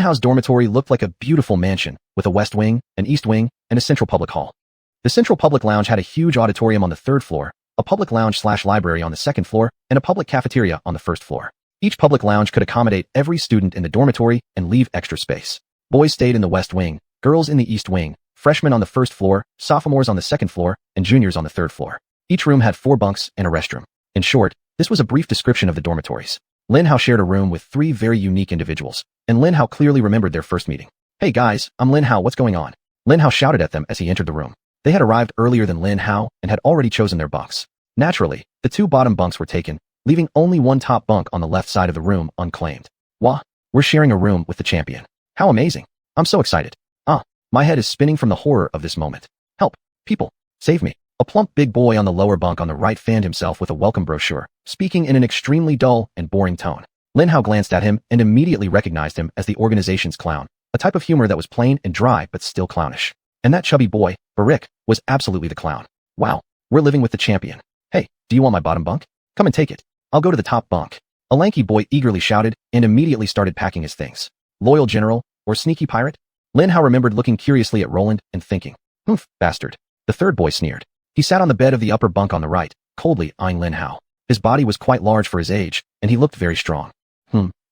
Hao's dormitory looked like a beautiful mansion, with a west wing, an east wing, and a central public hall. The central public lounge had a huge auditorium on the 3rd floor, a public lounge/library on the 2nd floor, and a public cafeteria on the 1st floor. Each public lounge could accommodate every student in the dormitory and leave extra space. Boys stayed in the west wing, girls in the east wing, freshmen on the 1st floor, sophomores on the 2nd floor, and juniors on the 3rd floor. Each room had 4 bunks and a restroom. In short, this was a brief description of the dormitories. Lin Hao shared a room with 3 very unique individuals, and Lin Hao clearly remembered their first meeting. Hey guys, I'm Lin Hao, what's going on? Lin Hao shouted at them as he entered the room. They had arrived earlier than Lin Hao and had already chosen their bunks. Naturally, the 2 bottom bunks were taken, leaving only one top bunk on the left side of the room unclaimed. Wah, we're sharing a room with the champion. How amazing. I'm so excited. My head is spinning from the horror of this moment. Help, people, save me. A plump big boy on the lower bunk on the right fanned himself with a welcome brochure, speaking in an extremely dull and boring tone. Lin Hao glanced at him and immediately recognized him as the organization's clown, a type of humor that was plain and dry but still clownish. And that chubby boy, Barik, was absolutely the clown. Wow, we're living with the champion. Hey, do you want my bottom bunk? Come and take it. I'll go to the top bunk. A lanky boy eagerly shouted and immediately started packing his things. Loyal general, or sneaky pirate? Lin Hao remembered looking curiously at Roland and thinking, "Humph, bastard." The 3rd boy sneered. He sat on the bed of the upper bunk on the right, coldly eyeing Lin Hao. His body was quite large for his age, and he looked very strong.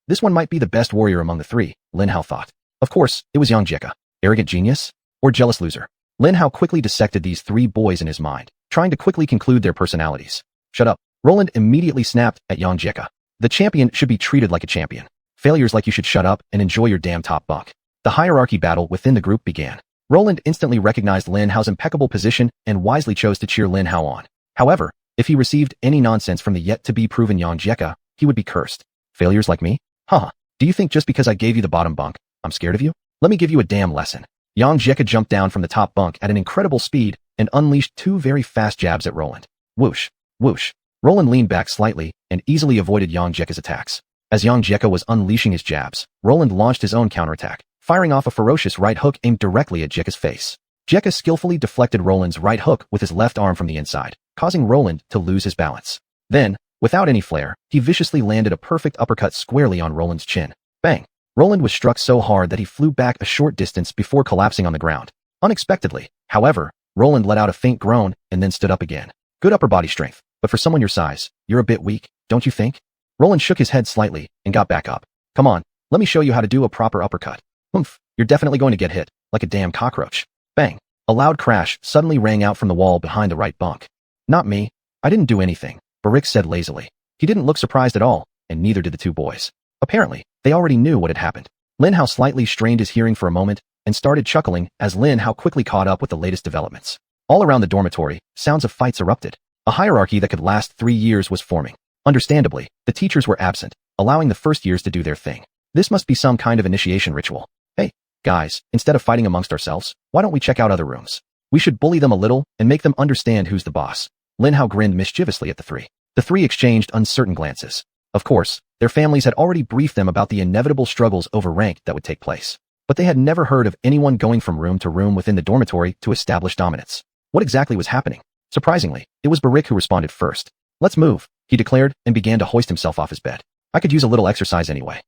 This one might be the best warrior among the 3, Lin Hao thought. Of course, it was Yang Jieka. Arrogant genius? Or jealous loser? Lin Hao quickly dissected these 3 boys in his mind, trying to quickly conclude their personalities. Shut up. Roland immediately snapped at Yang Jieka. The champion should be treated like a champion. Failures like you should shut up and enjoy your damn top bunk. The hierarchy battle within the group began. Roland instantly recognized Lin Hao's impeccable position and wisely chose to cheer Lin Hao on. However, if he received any nonsense from the yet-to-be-proven Yang Jieka, he would be cursed. Failures like me? Haha. Do you think just because I gave you the bottom bunk, I'm scared of you? Let me give you a damn lesson. Yang Jieka jumped down from the top bunk at an incredible speed and unleashed 2 very fast jabs at Roland. Whoosh, whoosh. Roland leaned back slightly and easily avoided Yang Jieka's attacks. As Yang Jieka was unleashing his jabs, Roland launched his own counterattack, firing off a ferocious right hook aimed directly at Jieka's face. Jieka skillfully deflected Roland's right hook with his left arm from the inside, causing Roland to lose his balance. Then, without any flair, he viciously landed a perfect uppercut squarely on Roland's chin. Bang! Roland was struck so hard that he flew back a short distance before collapsing on the ground. Unexpectedly, however, Roland let out a faint groan and then stood up again. Good upper body strength, but for someone your size, you're a bit weak, don't you think? Roland shook his head slightly and got back up. Come on, let me show you how to do a proper uppercut. Oomph, you're definitely going to get hit, like a damn cockroach. Bang! A loud crash suddenly rang out from the wall behind the right bunk. Not me. I didn't do anything, Barik said lazily. He didn't look surprised at all, and neither did the 2 boys. Apparently, they already knew what had happened. Lin Hao slightly strained his hearing for a moment and started chuckling as Lin Hao quickly caught up with the latest developments. All around the dormitory, sounds of fights erupted. A hierarchy that could last 3 years was forming. Understandably, the teachers were absent, allowing the first years to do their thing. This must be some kind of initiation ritual. Hey, guys, instead of fighting amongst ourselves, why don't we check out other rooms? We should bully them a little and make them understand who's the boss. Lin Hao grinned mischievously at the 3. The 3 exchanged uncertain glances. Of course, their families had already briefed them about the inevitable struggles over rank that would take place. But they had never heard of anyone going from room to room within the dormitory to establish dominance. What exactly was happening? Surprisingly, it was Barik who responded first. Let's move, he declared and began to hoist himself off his bed. I could use a little exercise anyway.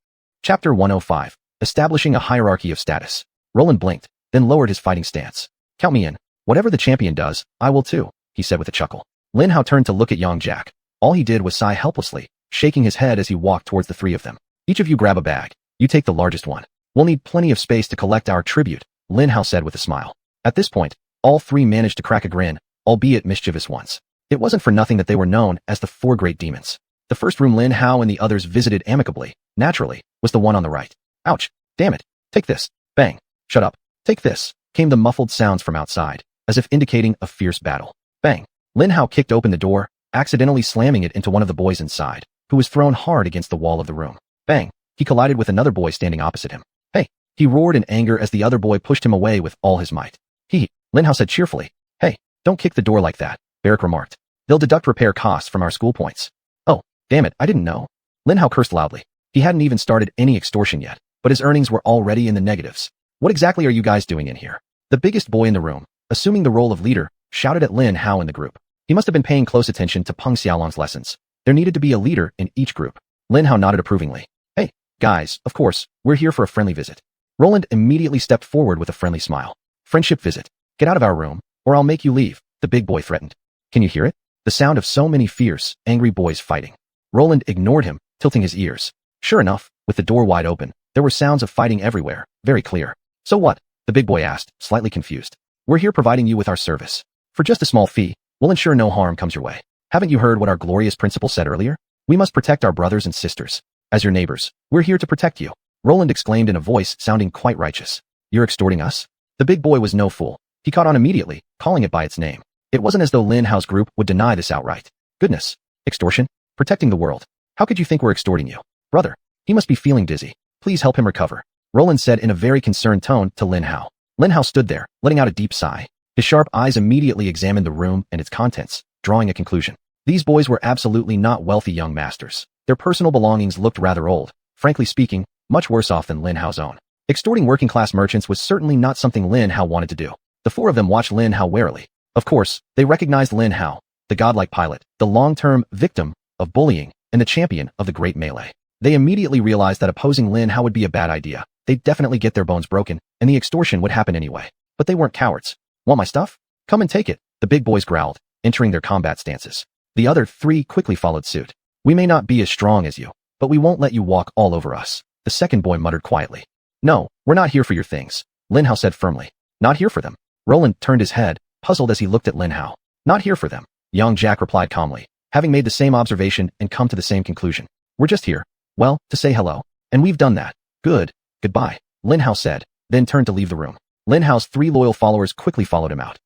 Chapter 105. Establishing a hierarchy of status. Roland blinked, then lowered his fighting stance. Count me in. Whatever the champion does, I will too, he said with a chuckle. Lin Hao turned to look at Yang Jack. All he did was sigh helplessly, shaking his head as he walked towards the 3 of them. Each of you grab a bag. You take the largest one. We'll need plenty of space to collect our tribute, Lin Hao said with a smile. At this point, all 3 managed to crack a grin, albeit mischievous ones. It wasn't for nothing that they were known as the 4 great demons. The first room Lin Hao and the others visited amicably, naturally, was the one on the right. Ouch! Damn it! Take this! Bang! Shut up! Take this! Came the muffled sounds from outside, as if indicating a fierce battle. Bang! Lin Hao kicked open the door, accidentally slamming it into one of the boys inside, who was thrown hard against the wall of the room. Bang! He collided with another boy standing opposite him. Hey! He roared in anger as the other boy pushed him away with all his might. Lin Hao said cheerfully. Hey, don't kick the door like that, Barik remarked. They'll deduct repair costs from our school points. Oh, damn it, I didn't know. Lin Hao cursed loudly. He hadn't even started any extortion yet, but his earnings were already in the negatives. What exactly are you guys doing in here? The biggest boy in the room, assuming the role of leader, shouted at Lin Hao in the group. He must have been paying close attention to Peng Xiaolong's lessons. There needed to be a leader in each group. Lin Hao nodded approvingly. Hey, guys, of course, we're here for a friendly visit. Roland immediately stepped forward with a friendly smile. Friendship visit. Get out of our room, or I'll make you leave, the big boy threatened. Can you hear it? The sound of so many fierce, angry boys fighting. Roland ignored him, tilting his ears. Sure enough, with the door wide open, there were sounds of fighting everywhere, very clear. So what? The big boy asked, slightly confused. We're here providing you with our service. For just a small fee, we'll ensure no harm comes your way. Haven't you heard what our glorious principal said earlier? We must protect our brothers and sisters. As your neighbors, we're here to protect you. Roland exclaimed in a voice sounding quite righteous. You're extorting us? The big boy was no fool. He caught on immediately, calling it by its name. It wasn't as though Lin Hao's group would deny this outright. Goodness. Extortion? Protecting the world. How could you think we're extorting you? Brother, he must be feeling dizzy. Please help him recover. Roland said in a very concerned tone to Lin Hao. Lin Hao stood there, letting out a deep sigh. His sharp eyes immediately examined the room and its contents, drawing a conclusion. These boys were absolutely not wealthy young masters. Their personal belongings looked rather old, frankly speaking, much worse off than Lin Hao's own. Extorting working-class merchants was certainly not something Lin Hao wanted to do. The 4 of them watched Lin Hao warily. Of course, they recognized Lin Hao, the godlike pilot, the long-term victim of bullying, and the champion of the great melee. They immediately realized that opposing Lin Hao would be a bad idea. They'd definitely get their bones broken, and the extortion would happen anyway. But they weren't cowards. Want my stuff? Come and take it, the big boys growled, entering their combat stances. The other 3 quickly followed suit. We may not be as strong as you, but we won't let you walk all over us, the second boy muttered quietly. No, we're not here for your things, Lin Hao said firmly. Not here for them. Roland turned his head, puzzled as he looked at Lin Hao. Not here for them, Yang Jack replied calmly, having made the same observation and come to the same conclusion. We're just here, well, to say hello. And we've done that. Good. Goodbye, Lin Hao said, then turned to leave the room. Lin Hao's 3 loyal followers quickly followed him out.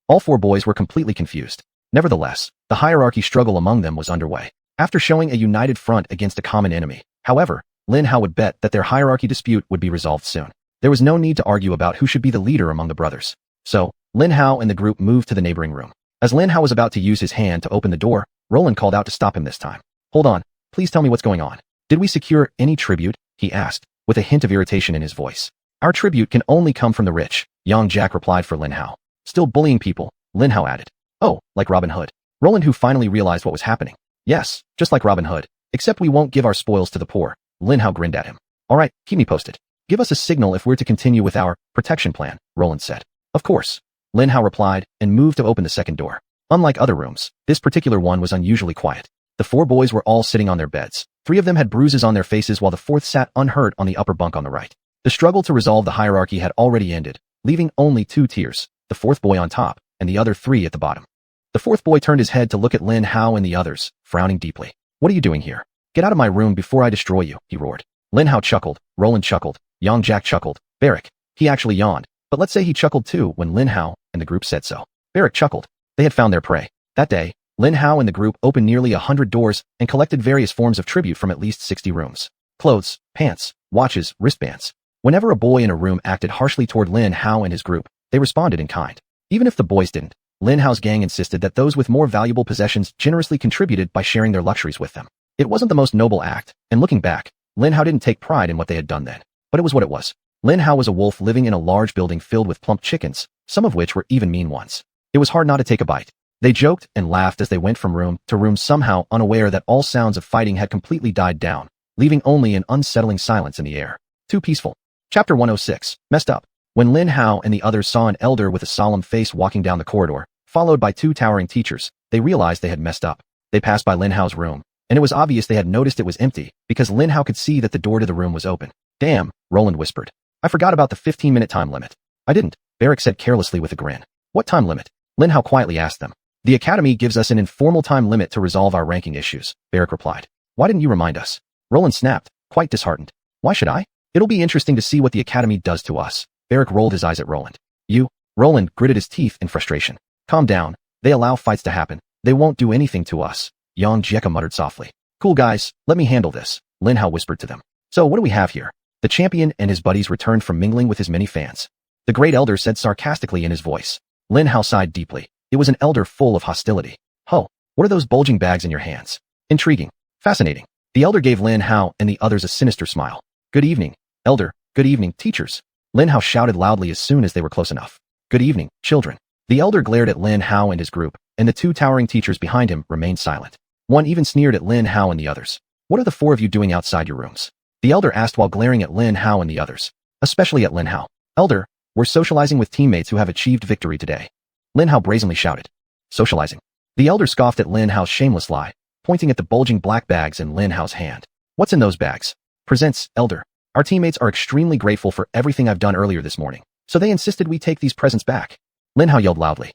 All 4 boys were completely confused. Nevertheless, the hierarchy struggle among them was underway. After showing a united front against a common enemy, however, Lin Hao would bet that their hierarchy dispute would be resolved soon. There was no need to argue about who should be the leader among the brothers. So, Lin Hao and the group moved to the neighboring room. As Lin Hao was about to use his hand to open the door, Roland called out to stop him this time. "Hold on, please tell me what's going on. Did we secure any tribute?" he asked, with a hint of irritation in his voice. "Our tribute can only come from the rich," Yang Jack replied for Lin Hao. "Still bullying people," Lin Hao added. "Oh, like Robin Hood." Roland, who finally realized what was happening. "Yes, just like Robin Hood, except we won't give our spoils to the poor." Lin Hao grinned at him. "All right, keep me posted. Give us a signal if we're to continue with our protection plan," Roland said. "Of course," Lin Hao replied and moved to open the second door. Unlike other rooms, this particular one was unusually quiet. The 4 boys were all sitting on their beds. 3 of them had bruises on their faces while the 4th sat unhurt on the upper bunk on the right. The struggle to resolve the hierarchy had already ended, leaving only 2 tiers, the 4th boy on top and the other 3 at the bottom. The 4th boy turned his head to look at Lin Hao and the others, frowning deeply. "What are you doing here? Get out of my room before I destroy you," he roared. Lin Hao chuckled, Roland chuckled, Yang Jack chuckled, Barrick. He actually yawned, but let's say he chuckled too when Lin Hao and the group said so. Barrick chuckled. They had found their prey. That day, Lin Hao and the group opened nearly 100 doors and collected various forms of tribute from at least 60 rooms. Clothes, pants, watches, wristbands. Whenever a boy in a room acted harshly toward Lin Hao and his group, they responded in kind. Even if the boys didn't, Lin Hao's gang insisted that those with more valuable possessions generously contributed by sharing their luxuries with them. It wasn't the most noble act, and looking back, Lin Hao didn't take pride in what they had done then. But it was what it was. Lin Hao was a wolf living in a large building filled with plump chickens, some of which were even mean ones. It was hard not to take a bite. They joked and laughed as they went from room to room, somehow unaware that all sounds of fighting had completely died down, leaving only an unsettling silence in the air. Too peaceful. Chapter 106. Messed up. When Lin Hao and the others saw an elder with a solemn face walking down the corridor, followed by 2 towering teachers, they realized they had messed up. They passed by Lin Hao's room, and it was obvious they had noticed it was empty, because Lin Hao could see that the door to the room was open. "Damn," Roland whispered. "I forgot about the 15-minute time limit." "I didn't," Barrick said carelessly with a grin. "What time limit?" Lin Hao quietly asked them. "The Academy gives us an informal time limit to resolve our ranking issues," Barrick replied. "Why didn't you remind us?" Roland snapped, quite disheartened. "Why should I? It'll be interesting to see what the Academy does to us." Barrick rolled his eyes at Roland. "You?" Roland gritted his teeth in frustration. "Calm down. They allow fights to happen. They won't do anything to us," Yang Jeka muttered softly. "Cool guys, let me handle this," Lin Hao whispered to them. "So what do we have here?" The champion and his buddies returned from mingling with his many fans. The great elder said sarcastically in his voice. Lin Hao sighed deeply. It was an elder full of hostility. "Ho, what are those bulging bags in your hands?" "Intriguing. Fascinating." The elder gave Lin Hao and the others a sinister smile. "Good evening, elder. Good evening, teachers." Lin Hao shouted loudly as soon as they were close enough. "Good evening, children." The elder glared at Lin Hao and his group, and the 2 towering teachers behind him remained silent. One even sneered at Lin Hao and the others. "What are the 4 of you doing outside your rooms?" The elder asked while glaring at Lin Hao and the others, especially at Lin Hao. "Elder, we're socializing with teammates who have achieved victory today," Lin Hao brazenly shouted. "Socializing?" The elder scoffed at Lin Hao's shameless lie, pointing at the bulging black bags in Lin Hao's hand. "What's in those bags?" "Presents, elder. Our teammates are extremely grateful for everything I've done earlier this morning, so they insisted we take these presents back." Lin Hao yelled loudly.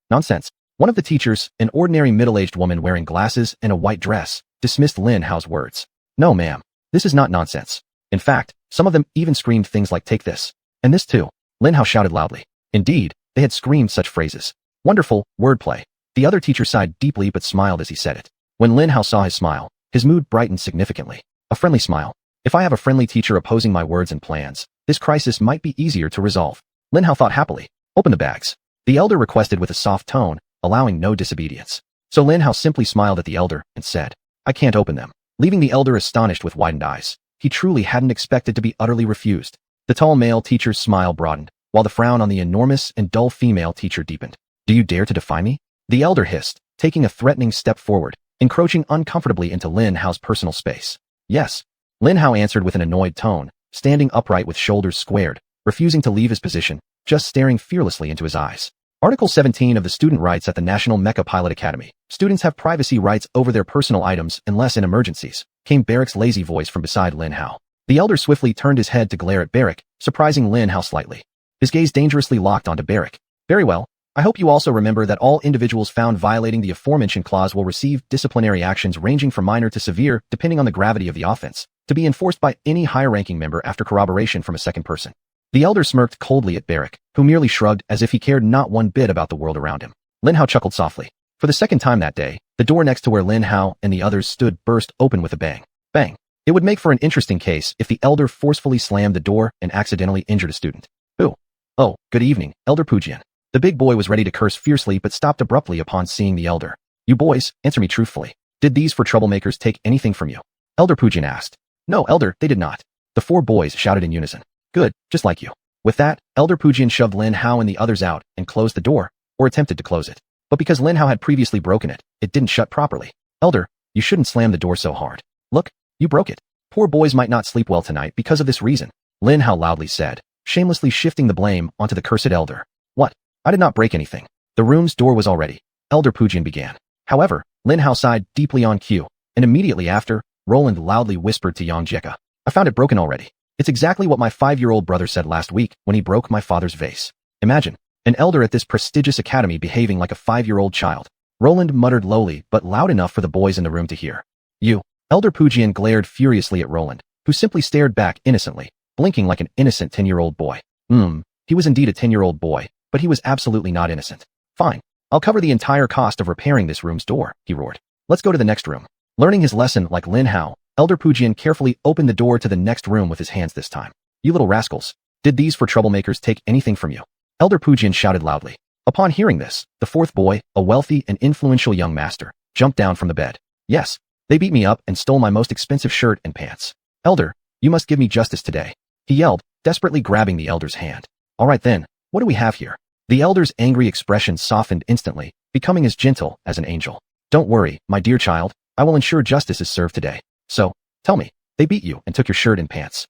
Nonsense." One of the teachers, an ordinary middle-aged woman wearing glasses and a white dress, dismissed Lin Hao's words. "No, ma'am. This is not nonsense. In fact, some of them even screamed things like 'take this,' and this too," Lin Hao shouted loudly. Indeed, they had screamed such phrases. Wonderful wordplay. The other teacher sighed deeply but smiled as he said it. When Lin Hao saw his smile, his mood brightened significantly. A friendly smile. If I have a friendly teacher opposing my words and plans, this crisis might be easier to resolve. Lin Hao thought happily. "Open the bags," the elder requested with a soft tone, allowing no disobedience. So Lin Hao simply smiled at the elder and said, "I can't open them," leaving the elder astonished with widened eyes. He truly hadn't expected to be utterly refused. The tall male teacher's smile broadened, while the frown on the enormous and dull female teacher deepened. "Do you dare to defy me?" the elder hissed, taking a threatening step forward, encroaching uncomfortably into Lin Hao's personal space. "Yes," Lin Hao answered with an annoyed tone, standing upright with shoulders squared, refusing to leave his position, just staring fearlessly into his eyes. Article 17 of the Student Rights at the National Mecha Pilot Academy. Students have privacy rights over their personal items unless in emergencies, came Barrick's lazy voice from beside Lin Hao. The elder swiftly turned his head to glare at Barrick, surprising Lin Hao slightly. His gaze dangerously locked onto Barrick. "Very well. I hope you also remember that all individuals found violating the aforementioned clause will receive disciplinary actions ranging from minor to severe, depending on the gravity of the offense, to be enforced by any higher-ranking member after corroboration from a second person." The elder smirked coldly at Barrick, who merely shrugged as if he cared not one bit about the world around him. Lin Hao chuckled softly. For the second time that day, the door next to where Lin Hao and the others stood burst open with a bang. Bang. It would make for an interesting case if the elder forcefully slammed the door and accidentally injured a student. Who? Oh, good evening, Elder Pujian. The big boy was ready to curse fiercely but stopped abruptly upon seeing the elder. You boys, answer me truthfully. Did these four troublemakers take anything from you? Elder Pujian asked. No, Elder, they did not. The four boys shouted in unison. Good, just like you. With that, Elder Pujian shoved Lin Hao and the others out and closed the door, or attempted to close it. But because Lin Hao had previously broken it, it didn't shut properly. Elder, you shouldn't slam the door so hard. Look, you broke it. Poor boys might not sleep well tonight because of this reason, Lin Hao loudly said, shamelessly shifting the blame onto the cursed elder. What? I did not break anything. The room's door was all ready. Elder Pujian began. However, Lin Hao sighed deeply on cue, and immediately after, Roland loudly whispered to Yang Jieka. I found it broken already. It's exactly what my 5-year-old brother said last week when he broke my father's vase. Imagine, an elder at this prestigious academy behaving like a 5-year-old child. Roland muttered lowly but loud enough for the boys in the room to hear. You. Elder Pujian glared furiously at Roland, who simply stared back innocently, blinking like an innocent 10-year-old boy. He was indeed a 10-year-old boy, but he was absolutely not innocent. Fine. I'll cover the entire cost of repairing this room's door, he roared. Let's go to the next room. Learning his lesson like Lin Hao, Elder Pujian carefully opened the door to the next room with his hands this time. You little rascals. Did these four troublemakers take anything from you? Elder Pujian shouted loudly. Upon hearing this, the fourth boy, a wealthy and influential young master, jumped down from the bed. Yes, they beat me up and stole my most expensive shirt and pants. Elder, you must give me justice today, he yelled, desperately grabbing the elder's hand. All right then, what do we have here? The elder's angry expression softened instantly, becoming as gentle as an angel. Don't worry, my dear child, I will ensure justice is served today. So, tell me, they beat you and took your shirt and pants.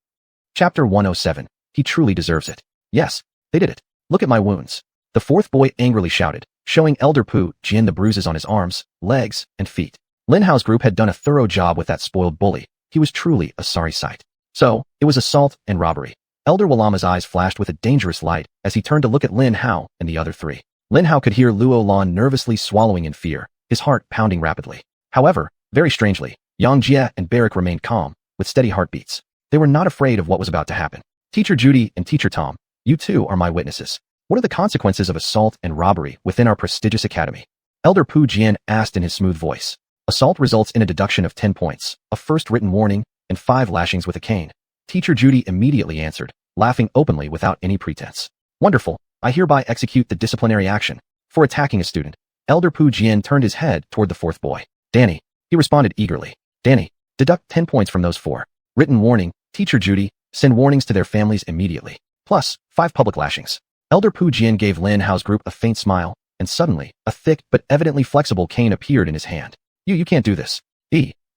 Chapter 107. He truly deserves it. Yes, they did it. Look at my wounds. The fourth boy angrily shouted, showing Elder Pujian the bruises on his arms, legs, and feet. Lin Hao's group had done a thorough job with that spoiled bully. He was truly a sorry sight. So, it was assault and robbery. Elder Walama's eyes flashed with a dangerous light as he turned to look at Lin Hao and the other three. Lin Hao could hear Luo Lan nervously swallowing in fear, his heart pounding rapidly. However, very strangely, Yang Jie and Barrick remained calm, with steady heartbeats. They were not afraid of what was about to happen. Teacher Judy and Teacher Tom, you two are my witnesses. What are the consequences of assault and robbery within our prestigious academy? Elder Pujian asked in his smooth voice. Assault results in a deduction of 10 points, a first written warning, and 5 lashings with a cane. Teacher Judy immediately answered, laughing openly without any pretense. Wonderful, I hereby execute the disciplinary action for attacking a student. Elder Pujian turned his head toward the fourth boy. Danny, he responded eagerly. Danny, deduct 10 points from those 4. Written warning, Teacher Judy, send warnings to their families immediately. Plus, 5 public lashings. Elder Pujian gave Lin Hao's group a faint smile, and suddenly, a thick but evidently flexible cane appeared in his hand. You can't do this.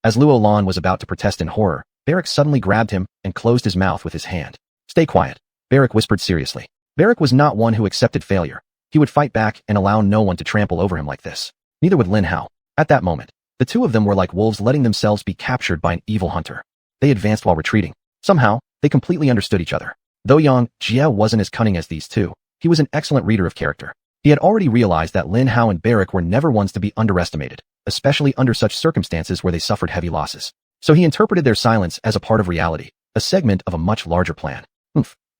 As Luo Lan was about to protest in horror, Barrick suddenly grabbed him and closed his mouth with his hand. Stay quiet, Barrick whispered seriously. Barrick was not one who accepted failure. He would fight back and allow no one to trample over him like this. Neither would Lin Hao. At that moment, the two of them were like wolves letting themselves be captured by an evil hunter. They advanced while retreating. Somehow, they completely understood each other. Though Yang Jie wasn't as cunning as these two, he was an excellent reader of character. He had already realized that Lin Hao and Barrick were never ones to be underestimated, especially under such circumstances where they suffered heavy losses. So he interpreted their silence as a part of reality, a segment of a much larger plan.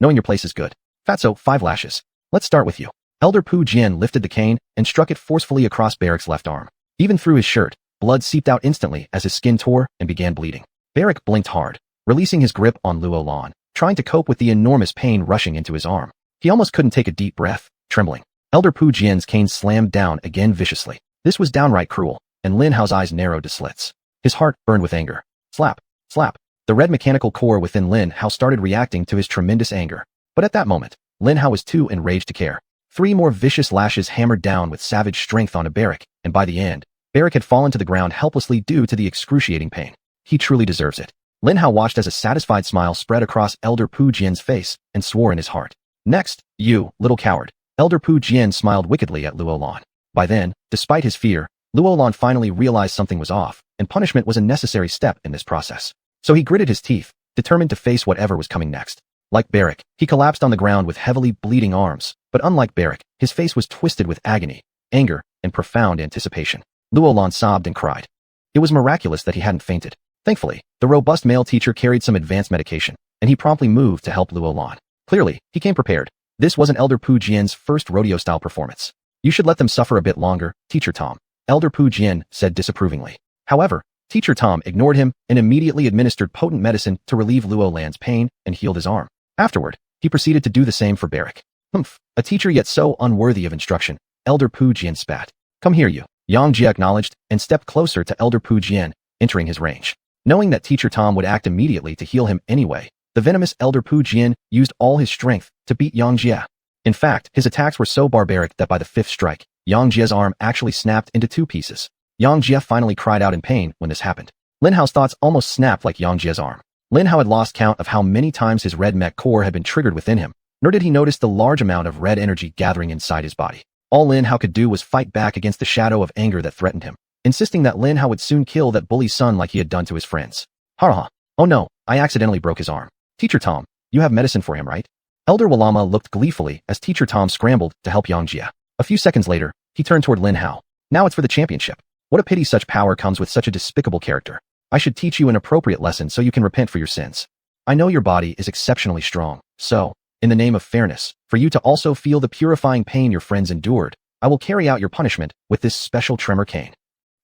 Knowing your place is good. Fatso, 5 lashes. Let's start with you. Elder Pujian lifted the cane and struck it forcefully across Barrick's left arm. Even through his shirt, blood seeped out instantly as his skin tore and began bleeding. Barrick blinked hard, releasing his grip on Luo Lan, trying to cope with the enormous pain rushing into his arm. He almost couldn't take a deep breath, trembling. Elder Pujian's cane slammed down again viciously. This was downright cruel, and Lin Hao's eyes narrowed to slits. His heart burned with anger. Slap, slap. The red mechanical core within Lin Hao started reacting to his tremendous anger. But at that moment, Lin Hao was too enraged to care. 3 more vicious lashes hammered down with savage strength onto Barrick, and by the end, Barrick had fallen to the ground helplessly due to the excruciating pain. He truly deserves it. Lin Hao watched as a satisfied smile spread across Elder Pujian's face and swore in his heart. Next, you, little coward. Elder Pujian smiled wickedly at Luo Lan. By then, despite his fear, Luo Lan finally realized something was off, and punishment was a necessary step in this process. So he gritted his teeth, determined to face whatever was coming next. Like Barrick, he collapsed on the ground with heavily bleeding arms, but unlike Barrick, his face was twisted with agony, anger, and profound anticipation. Luo Lan sobbed and cried. It was miraculous that he hadn't fainted. Thankfully, the robust male teacher carried some advanced medication, and he promptly moved to help Luo Lan. Clearly, he came prepared. This wasn't Elder Pu Jian's first rodeo-style performance. You should let them suffer a bit longer, Teacher Tom. Elder Pu Jian said disapprovingly. However, Teacher Tom ignored him and immediately administered potent medicine to relieve Luo Lan's pain and healed his arm. Afterward, he proceeded to do the same for Barrick. Humph, a teacher yet so unworthy of instruction, Elder Pu Jian spat. Come here you. Yang Jie acknowledged and stepped closer to Elder Pu Jian, entering his range. Knowing that Teacher Tom would act immediately to heal him anyway, the venomous Elder Pu Jian used all his strength to beat Yang Jie. In fact, his attacks were so barbaric that by the fifth strike, Yang Jie's arm actually snapped into two pieces. Yang Jie finally cried out in pain when this happened. Lin Hao's thoughts almost snapped like Yang Jie's arm. Lin Hao had lost count of how many times his red mech core had been triggered within him, nor did he notice the large amount of red energy gathering inside his body. All Lin Hao could do was fight back against the shadow of anger that threatened him, insisting that Lin Hao would soon kill that bully's son like he had done to his friends. Ha! Oh no, I accidentally broke his arm. Teacher Tom, you have medicine for him, right? Elder Walama looked gleefully as Teacher Tom scrambled to help Yang Jie. A few seconds later, he turned toward Lin Hao. Now it's for the championship. What a pity such power comes with such a despicable character. I should teach you an appropriate lesson so you can repent for your sins. I know your body is exceptionally strong, so, in the name of fairness, for you to also feel the purifying pain your friends endured, I will carry out your punishment with this special tremor cane.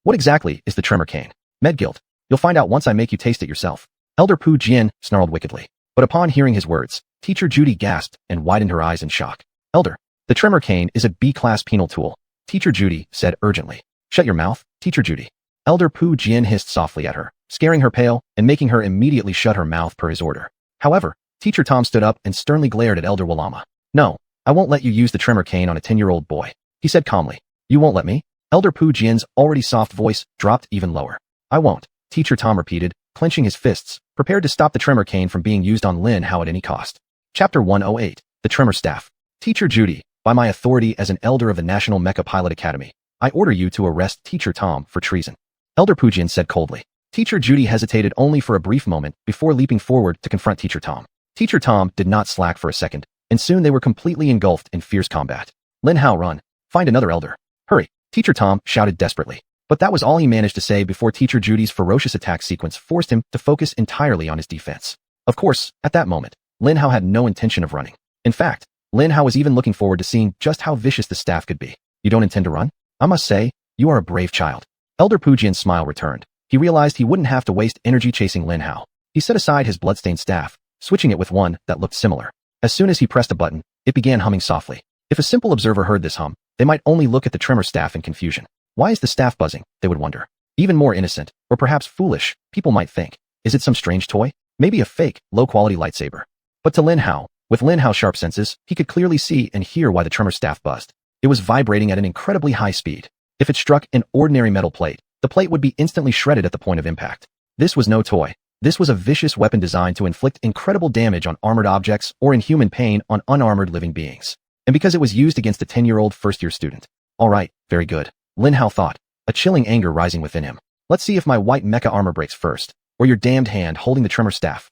What exactly is the tremor cane? Medguild. You'll find out once I make you taste it yourself. Elder Pu Jian snarled wickedly. But upon hearing his words, Teacher Judy gasped and widened her eyes in shock. Elder, the tremor cane is a B-class penal tool, Teacher Judy said urgently. Shut your mouth, Teacher Judy. Elder Pu Jian hissed softly at her, scaring her pale and making her immediately shut her mouth per his order. However, Teacher Tom stood up and sternly glared at Elder Walama. No, I won't let you use the tremor cane on a 10-year-old boy, he said calmly. You won't let me? Elder Pu Jian's already soft voice dropped even lower. I won't, Teacher Tom repeated, clenching his fists, prepared to stop the tremor cane from being used on Lin Hao at any cost. Chapter 108, The Tremor Staff. Teacher Judy, by my authority as an elder of the National Mecha Pilot Academy, I order you to arrest Teacher Tom for treason. Elder Pu Jian said coldly. Teacher Judy hesitated only for a brief moment before leaping forward to confront Teacher Tom. Teacher Tom did not slack for a second, and soon they were completely engulfed in fierce combat. Lin Hao, run. Find another elder. Hurry, Teacher Tom shouted desperately. But that was all he managed to say before Teacher Judy's ferocious attack sequence forced him to focus entirely on his defense. Of course, at that moment, Lin Hao had no intention of running. In fact, Lin Hao was even looking forward to seeing just how vicious the staff could be. You don't intend to run? I must say, you are a brave child. Elder Pu Jian's smile returned. He realized he wouldn't have to waste energy chasing Lin Hao. He set aside his bloodstained staff, switching it with one that looked similar. As soon as he pressed a button, it began humming softly. If a simple observer heard this hum, they might only look at the tremor staff in confusion. Why is the staff buzzing, they would wonder. Even more innocent, or perhaps foolish, people might think. Is it some strange toy? Maybe a fake, low-quality lightsaber. But to Lin Hao, with Lin Hao's sharp senses, he could clearly see and hear why the tremor staff buzzed. It was vibrating at an incredibly high speed. If it struck an ordinary metal plate, the plate would be instantly shredded at the point of impact. This was no toy. This was a vicious weapon designed to inflict incredible damage on armored objects or inhuman pain on unarmored living beings. And because it was used against a 10-year-old first-year student. All right, very good, Lin Hao thought, a chilling anger rising within him. Let's see if my white mecha armor breaks first, or your damned hand holding the tremor staff.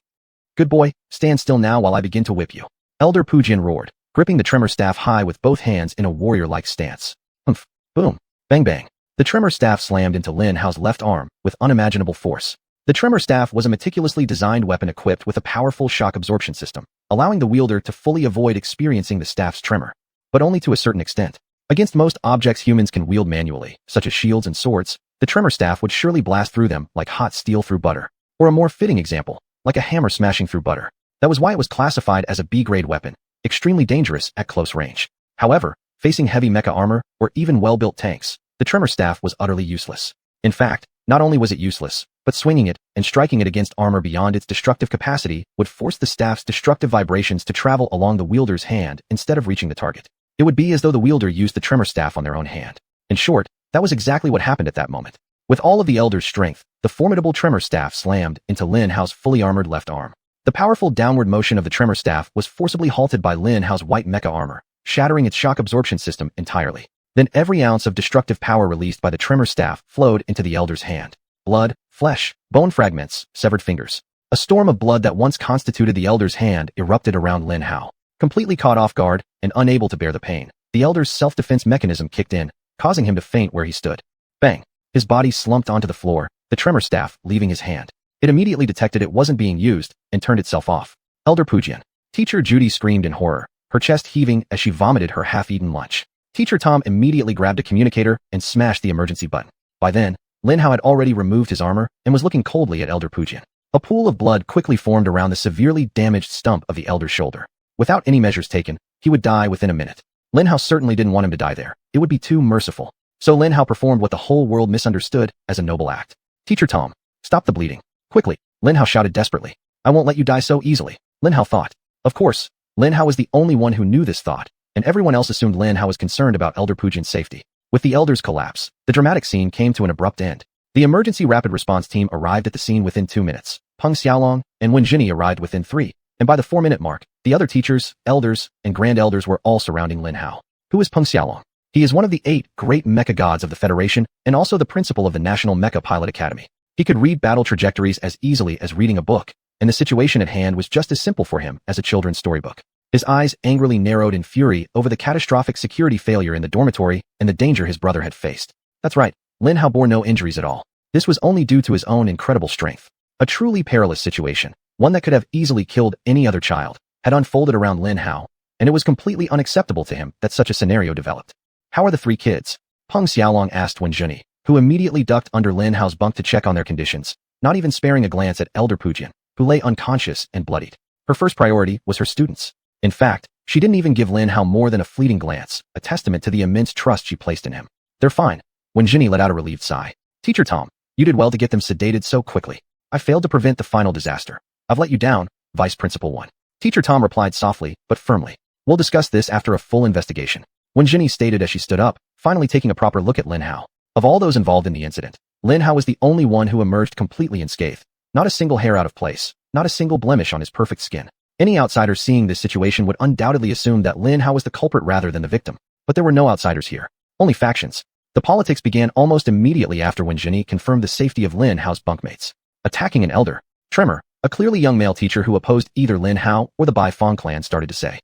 Good boy, stand still now while I begin to whip you. Elder Pu Jian roared, gripping the tremor staff high with both hands in a warrior-like stance. Humph, boom, bang bang. The tremor staff slammed into Lin Hao's left arm with unimaginable force. The tremor staff was a meticulously designed weapon equipped with a powerful shock absorption system, allowing the wielder to fully avoid experiencing the staff's tremor, but only to a certain extent. Against most objects humans can wield manually, such as shields and swords, the tremor staff would surely blast through them like hot steel through butter. Or a more fitting example, like a hammer smashing through butter. That was why it was classified as a B-grade weapon, extremely dangerous at close range. However, facing heavy mecha armor, or even well-built tanks, the tremor staff was utterly useless. In fact, not only was it useless, but swinging it and striking it against armor beyond its destructive capacity would force the staff's destructive vibrations to travel along the wielder's hand instead of reaching the target. It would be as though the wielder used the tremor staff on their own hand. In short, that was exactly what happened at that moment. With all of the elder's strength, the formidable tremor staff slammed into Lin Hao's fully armored left arm. The powerful downward motion of the tremor staff was forcibly halted by Lin Hao's white mecha armor, shattering its shock absorption system entirely. Then every ounce of destructive power released by the tremor staff flowed into the elder's hand. Blood, flesh, bone fragments, severed fingers. A storm of blood that once constituted the elder's hand erupted around Lin Hao. Completely caught off guard and unable to bear the pain, the elder's self-defense mechanism kicked in, causing him to faint where he stood. Bang! His body slumped onto the floor, the tremor staff leaving his hand. It immediately detected it wasn't being used and turned itself off. Elder Pu Jian. Teacher Judy screamed in horror, her chest heaving as she vomited her half-eaten lunch. Teacher Tom immediately grabbed a communicator and smashed the emergency button. By then, Lin Hao had already removed his armor and was looking coldly at Elder Pujian. A pool of blood quickly formed around the severely damaged stump of the elder's shoulder. Without any measures taken, he would die within a minute. Lin Hao certainly didn't want him to die there. It would be too merciful. So Lin Hao performed what the whole world misunderstood as a noble act. Teacher Tom, stop the bleeding. Quickly, Lin Hao shouted desperately. I won't let you die so easily, Lin Hao thought. Of course, Lin Hao was the only one who knew this thought, and everyone else assumed Lin Hao was concerned about Elder Pujian's safety. With the elder's collapse, the dramatic scene came to an abrupt end. The emergency rapid response team arrived at the scene within 2 minutes. Peng Xiaolong and Wen Jinyi arrived within 3, and by the 4-minute mark, the other teachers, elders, and grand elders were all surrounding Lin Hao. Who is Peng Xiaolong? He is one of the 8 great mecha gods of the Federation and also the principal of the National Mecha Pilot Academy. He could read battle trajectories as easily as reading a book, and the situation at hand was just as simple for him as a children's storybook. His eyes angrily narrowed in fury over the catastrophic security failure in the dormitory and the danger his brother had faced. That's right, Lin Hao bore no injuries at all. This was only due to his own incredible strength. A truly perilous situation, one that could have easily killed any other child, had unfolded around Lin Hao, and it was completely unacceptable to him that such a scenario developed. How are the 3 kids? Peng Xiaolong asked Wen Jinyi, who immediately ducked under Lin Hao's bunk to check on their conditions, not even sparing a glance at Elder Pujian, who lay unconscious and bloodied. Her first priority was her students. In fact, she didn't even give Lin Hao more than a fleeting glance, a testament to the immense trust she placed in him. They're fine. Wen Jinyi let out a relieved sigh. Teacher Tom, you did well to get them sedated so quickly. I failed to prevent the final disaster. I've let you down, Vice Principal 1. Teacher Tom replied softly, but firmly. We'll discuss this after a full investigation. Wen Jinyi stated as she stood up, finally taking a proper look at Lin Hao. Of all those involved in the incident, Lin Hao was the only one who emerged completely unscathed. Not a single hair out of place, not a single blemish on his perfect skin. Any outsider seeing this situation would undoubtedly assume that Lin Hao was the culprit rather than the victim. But there were no outsiders here, only factions. The politics began almost immediately after Wen Jinyi confirmed the safety of Lin Hao's bunkmates. Attacking an elder, Tremor, a clearly young male teacher who opposed either Lin Hao or the Bai Fong clan, started to say.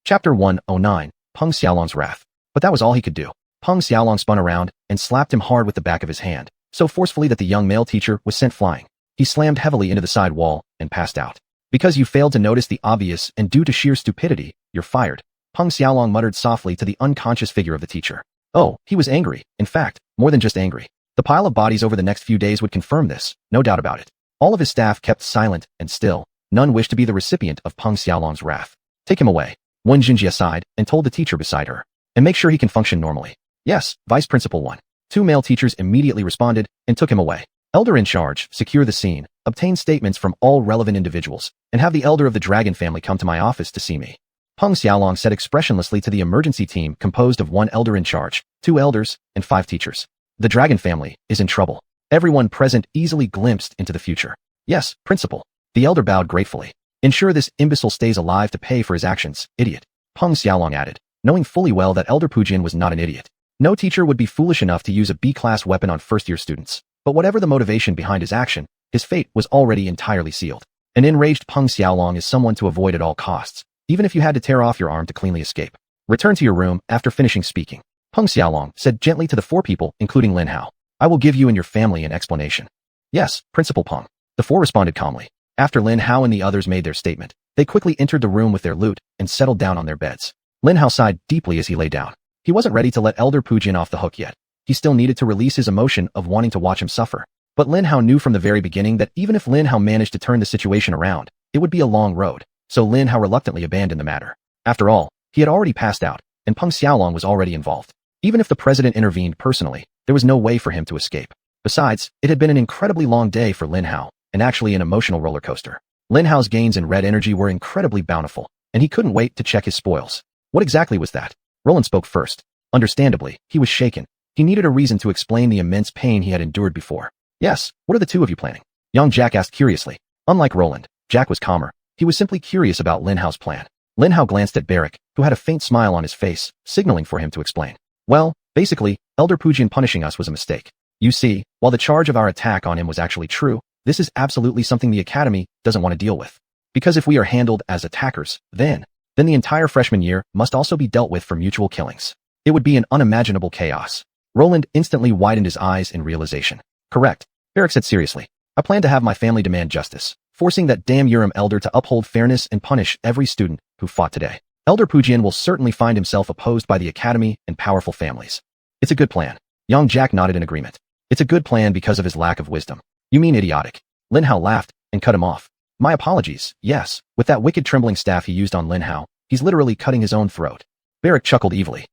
Chapter 109, Peng Xiaolong's Wrath. But that was all he could do. Peng Xiaolong spun around and slapped him hard with the back of his hand, so forcefully that the young male teacher was sent flying. He slammed heavily into the side wall and passed out. Because you failed to notice the obvious and due to sheer stupidity, you're fired, Peng Xiaolong muttered softly to the unconscious figure of the teacher. Oh, he was angry. In fact, more than just angry. The pile of bodies over the next few days would confirm this, no doubt about it. All of his staff kept silent and still. None wished to be the recipient of Peng Xiaolong's wrath. Take him away. Wen Jinji sighed and told the teacher beside her. And make sure he can function normally. Yes, Vice Principal 1. 2 male teachers immediately responded and took him away. Elder in charge, secure the scene, obtain statements from all relevant individuals, and have the elder of the dragon family come to my office to see me. Peng Xiaolong said expressionlessly to the emergency team composed of 1 elder in charge, 2 elders, and 5 teachers. The dragon family is in trouble. Everyone present easily glimpsed into the future. Yes, Principal. The elder bowed gratefully. Ensure this imbecile stays alive to pay for his actions, idiot. Peng Xiaolong added, knowing fully well that Elder Pujian was not an idiot. No teacher would be foolish enough to use a B-class weapon on first-year students. But whatever the motivation behind his action, his fate was already entirely sealed. An enraged Peng Xiaolong is someone to avoid at all costs, even if you had to tear off your arm to cleanly escape. Return to your room after finishing speaking. Peng Xiaolong said gently to the 4 people, including Lin Hao. I will give you and your family an explanation. Yes, Principal Peng. The 4 responded calmly. After Lin Hao and the others made their statement, they quickly entered the room with their loot and settled down on their beds. Lin Hao sighed deeply as he lay down. He wasn't ready to let Elder Pujian off the hook yet. He still needed to release his emotion of wanting to watch him suffer. But Lin Hao knew from the very beginning that even if Lin Hao managed to turn the situation around, it would be a long road. So Lin Hao reluctantly abandoned the matter. After all, he had already passed out, and Peng Xiaolong was already involved. Even if the president intervened personally, there was no way for him to escape. Besides, it had been an incredibly long day for Lin Hao, and actually an emotional roller coaster. Lin Hao's gains in red energy were incredibly bountiful, and he couldn't wait to check his spoils. What exactly was that? Roland spoke first. Understandably, he was shaken. He needed a reason to explain the immense pain he had endured before. Yes, what are the 2 of you planning? Young Jack asked curiously. Unlike Roland, Jack was calmer. He was simply curious about Lin Hao's plan. Lin Hao glanced at Barrick, who had a faint smile on his face, signaling for him to explain. Well, basically, Elder Pujian punishing us was a mistake. You see, while the charge of our attack on him was actually true, this is absolutely something the Academy doesn't want to deal with. Because if we are handled as attackers, then the entire freshman year must also be dealt with for mutual killings. It would be an unimaginable chaos. Roland instantly widened his eyes in realization. Correct, Barrick said seriously. I plan to have my family demand justice. forcing that damn Urim elder to uphold fairness and punish every student who fought today. Elder Pujian will certainly find himself opposed by the academy and powerful families. It's a good plan. Young Jack nodded in agreement. It's a good plan because of his lack of wisdom. You mean idiotic? Lin Hao laughed and cut him off. My apologies, yes. With that wicked trembling staff he used on Lin Hao, he's literally cutting his own throat. Barrick chuckled evilly.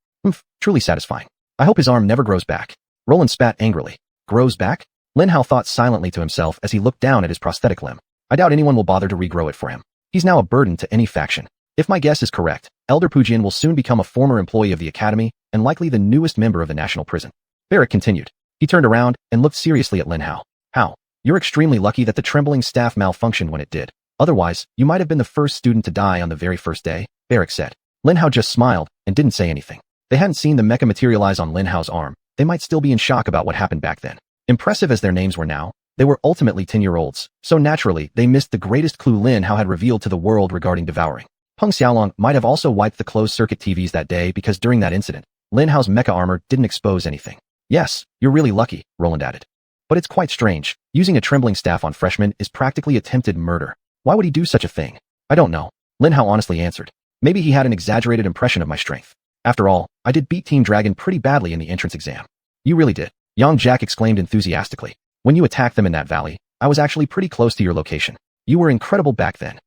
Truly satisfying. I hope his arm never grows back. Roland spat angrily. Grows back? Lin Hao thought silently to himself as he looked down at his prosthetic limb. I doubt anyone will bother to regrow it for him. He's now a burden to any faction. If my guess is correct, Elder Pujian will soon become a former employee of the academy and likely the newest member of the national prison. Barrick continued. He turned around and looked seriously at Lin Hao. How? You're extremely lucky that the trembling staff malfunctioned when it did. Otherwise, you might have been the first student to die on the very first day, Barrick said. Lin Hao just smiled and didn't say anything. They hadn't seen the mecha materialize on Lin Hao's arm. They might still be in shock about what happened back then. Impressive as their names were now, they were ultimately 10-year-olds, so naturally, they missed the greatest clue Lin Hao had revealed to the world regarding devouring. Peng Xiaolong might have also wiped the closed-circuit TVs that day because during that incident, Lin Hao's mecha armor didn't expose anything. Yes, you're really lucky, Roland added. But it's quite strange. Using a trembling staff on freshmen is practically attempted murder. Why would he do such a thing? I don't know. Lin Hao honestly answered. Maybe he had an exaggerated impression of my strength. After all, I did beat Team Dragon pretty badly in the entrance exam. You really did. Yang Jack exclaimed enthusiastically. When you attacked them in that valley, I was actually pretty close to your location. You were incredible back then.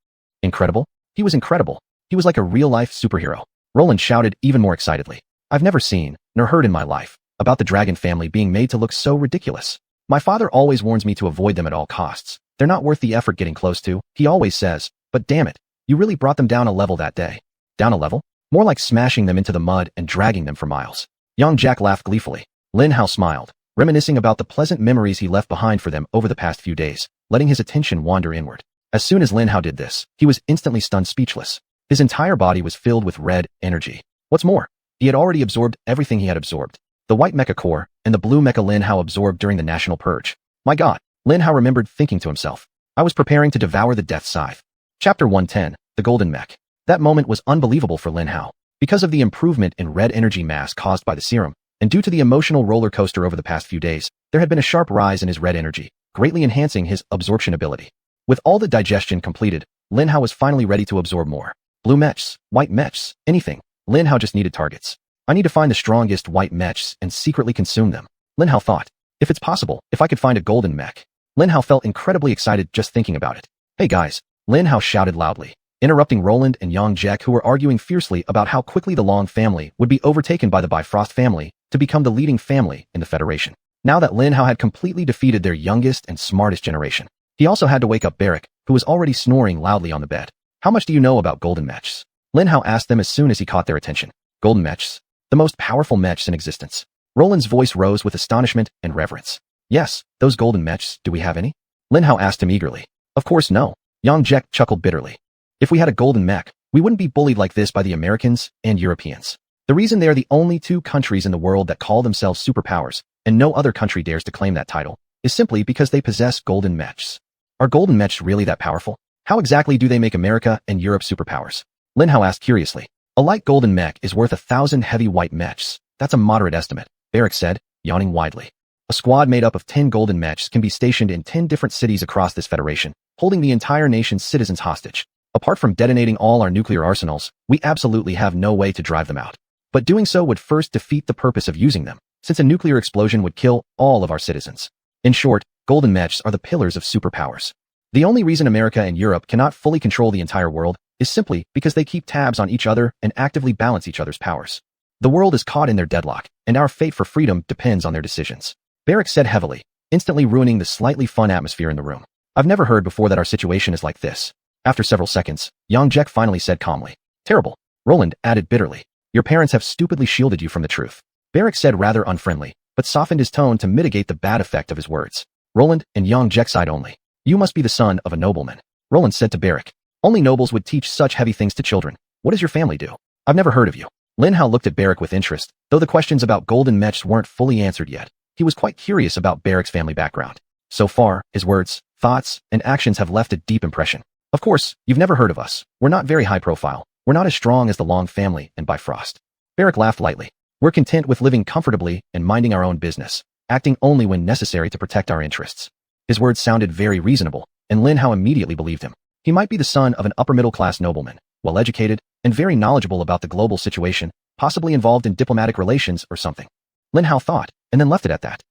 Incredible? He was incredible. He was like a real-life superhero. Roland shouted even more excitedly. I've never seen, nor heard in my life, about the dragon family being made to look so ridiculous. My father always warns me to avoid them at all costs. They're not worth the effort getting close to, he always says, but damn it, you really brought them down a level that day. Down a level? More like smashing them into the mud and dragging them for miles. Young Jack laughed gleefully. Lin Hao smiled, reminiscing about the pleasant memories he left behind for them over the past few days, letting his attention wander inward. As soon as Lin Hao did this, he was instantly stunned speechless. His entire body was filled with red energy. What's more, he had already absorbed everything he had absorbed. The white mecha core and the blue mecha Lin Hao absorbed during the national purge. My god, Lin Hao remembered thinking to himself. I was preparing to devour the death scythe. Chapter 110, The Golden Mech. That moment was unbelievable for Lin Hao. Because of the improvement in red energy mass caused by the serum, and due to the emotional roller coaster over the past few days, there had been a sharp rise in his red energy, greatly enhancing his absorption ability. With all the digestion completed, Lin Hao was finally ready to absorb more. Blue mechs, white mechs, anything. Lin Hao just needed targets. I need to find the strongest white mechs and secretly consume them. Lin Hao thought. If it's possible, if I could find a golden mech. Lin Hao felt incredibly excited just thinking about it. Hey guys, Lin Hao shouted loudly, interrupting Roland and Yang Jack who were arguing fiercely about how quickly the Long family would be overtaken by the Bifrost family to become the leading family in the Federation. Now that Lin Hao had completely defeated their youngest and smartest generation, he also had to wake up Barrick, who was already snoring loudly on the bed. How much do you know about golden mechs? Lin Hao asked them as soon as he caught their attention. Golden mechs? The most powerful mechs in existence. Roland's voice rose with astonishment and reverence. Yes, those golden mechs, do we have any? Lin Hao asked him eagerly. Of course no. Yang Jack chuckled bitterly. If we had a golden mech, we wouldn't be bullied like this by the Americans and Europeans. The reason they are the only two countries in the world that call themselves superpowers, and no other country dares to claim that title, is simply because they possess golden mechs. Are golden mechs really that powerful? How exactly do they make America and Europe superpowers? Lin Hao asked curiously. A light golden mech is worth 1,000 heavy white mechs. That's a moderate estimate, Barrick said, yawning widely. A squad made up of 10 golden mechs can be stationed in 10 different cities across this federation, holding the entire nation's citizens hostage. Apart from detonating all our nuclear arsenals, we absolutely have no way to drive them out. But doing so would first defeat the purpose of using them, since a nuclear explosion would kill all of our citizens. In short, golden mechs are the pillars of superpowers. The only reason America and Europe cannot fully control the entire world is simply because they keep tabs on each other and actively balance each other's powers. The world is caught in their deadlock, and our fate for freedom depends on their decisions. Barrick said heavily, instantly ruining the slightly fun atmosphere in the room. I've never heard before that our situation is like this. After several seconds, Yang Jack finally said calmly. Terrible. Roland added bitterly. Your parents have stupidly shielded you from the truth. Barrick said rather unfriendly, but softened his tone to mitigate the bad effect of his words. Roland and Yang Jack sighed only. You must be the son of a nobleman. Roland said to Barrick. Only nobles would teach such heavy things to children. What does your family do? I've never heard of you. Lin Hao looked at Barrick with interest, though the questions about golden mechs weren't fully answered yet. He was quite curious about Barrick's family background. So far, his words, thoughts, and actions have left a deep impression. Of course, you've never heard of us. We're not very high profile. We're not as strong as the Long family and Bifrost. Barrick laughed lightly. We're content with living comfortably and minding our own business, acting only when necessary to protect our interests. His words sounded very reasonable, and Lin Hao immediately believed him. He might be the son of an upper-middle-class nobleman, well-educated, and very knowledgeable about the global situation, possibly involved in diplomatic relations or something. Lin Hao thought, and then left it at that.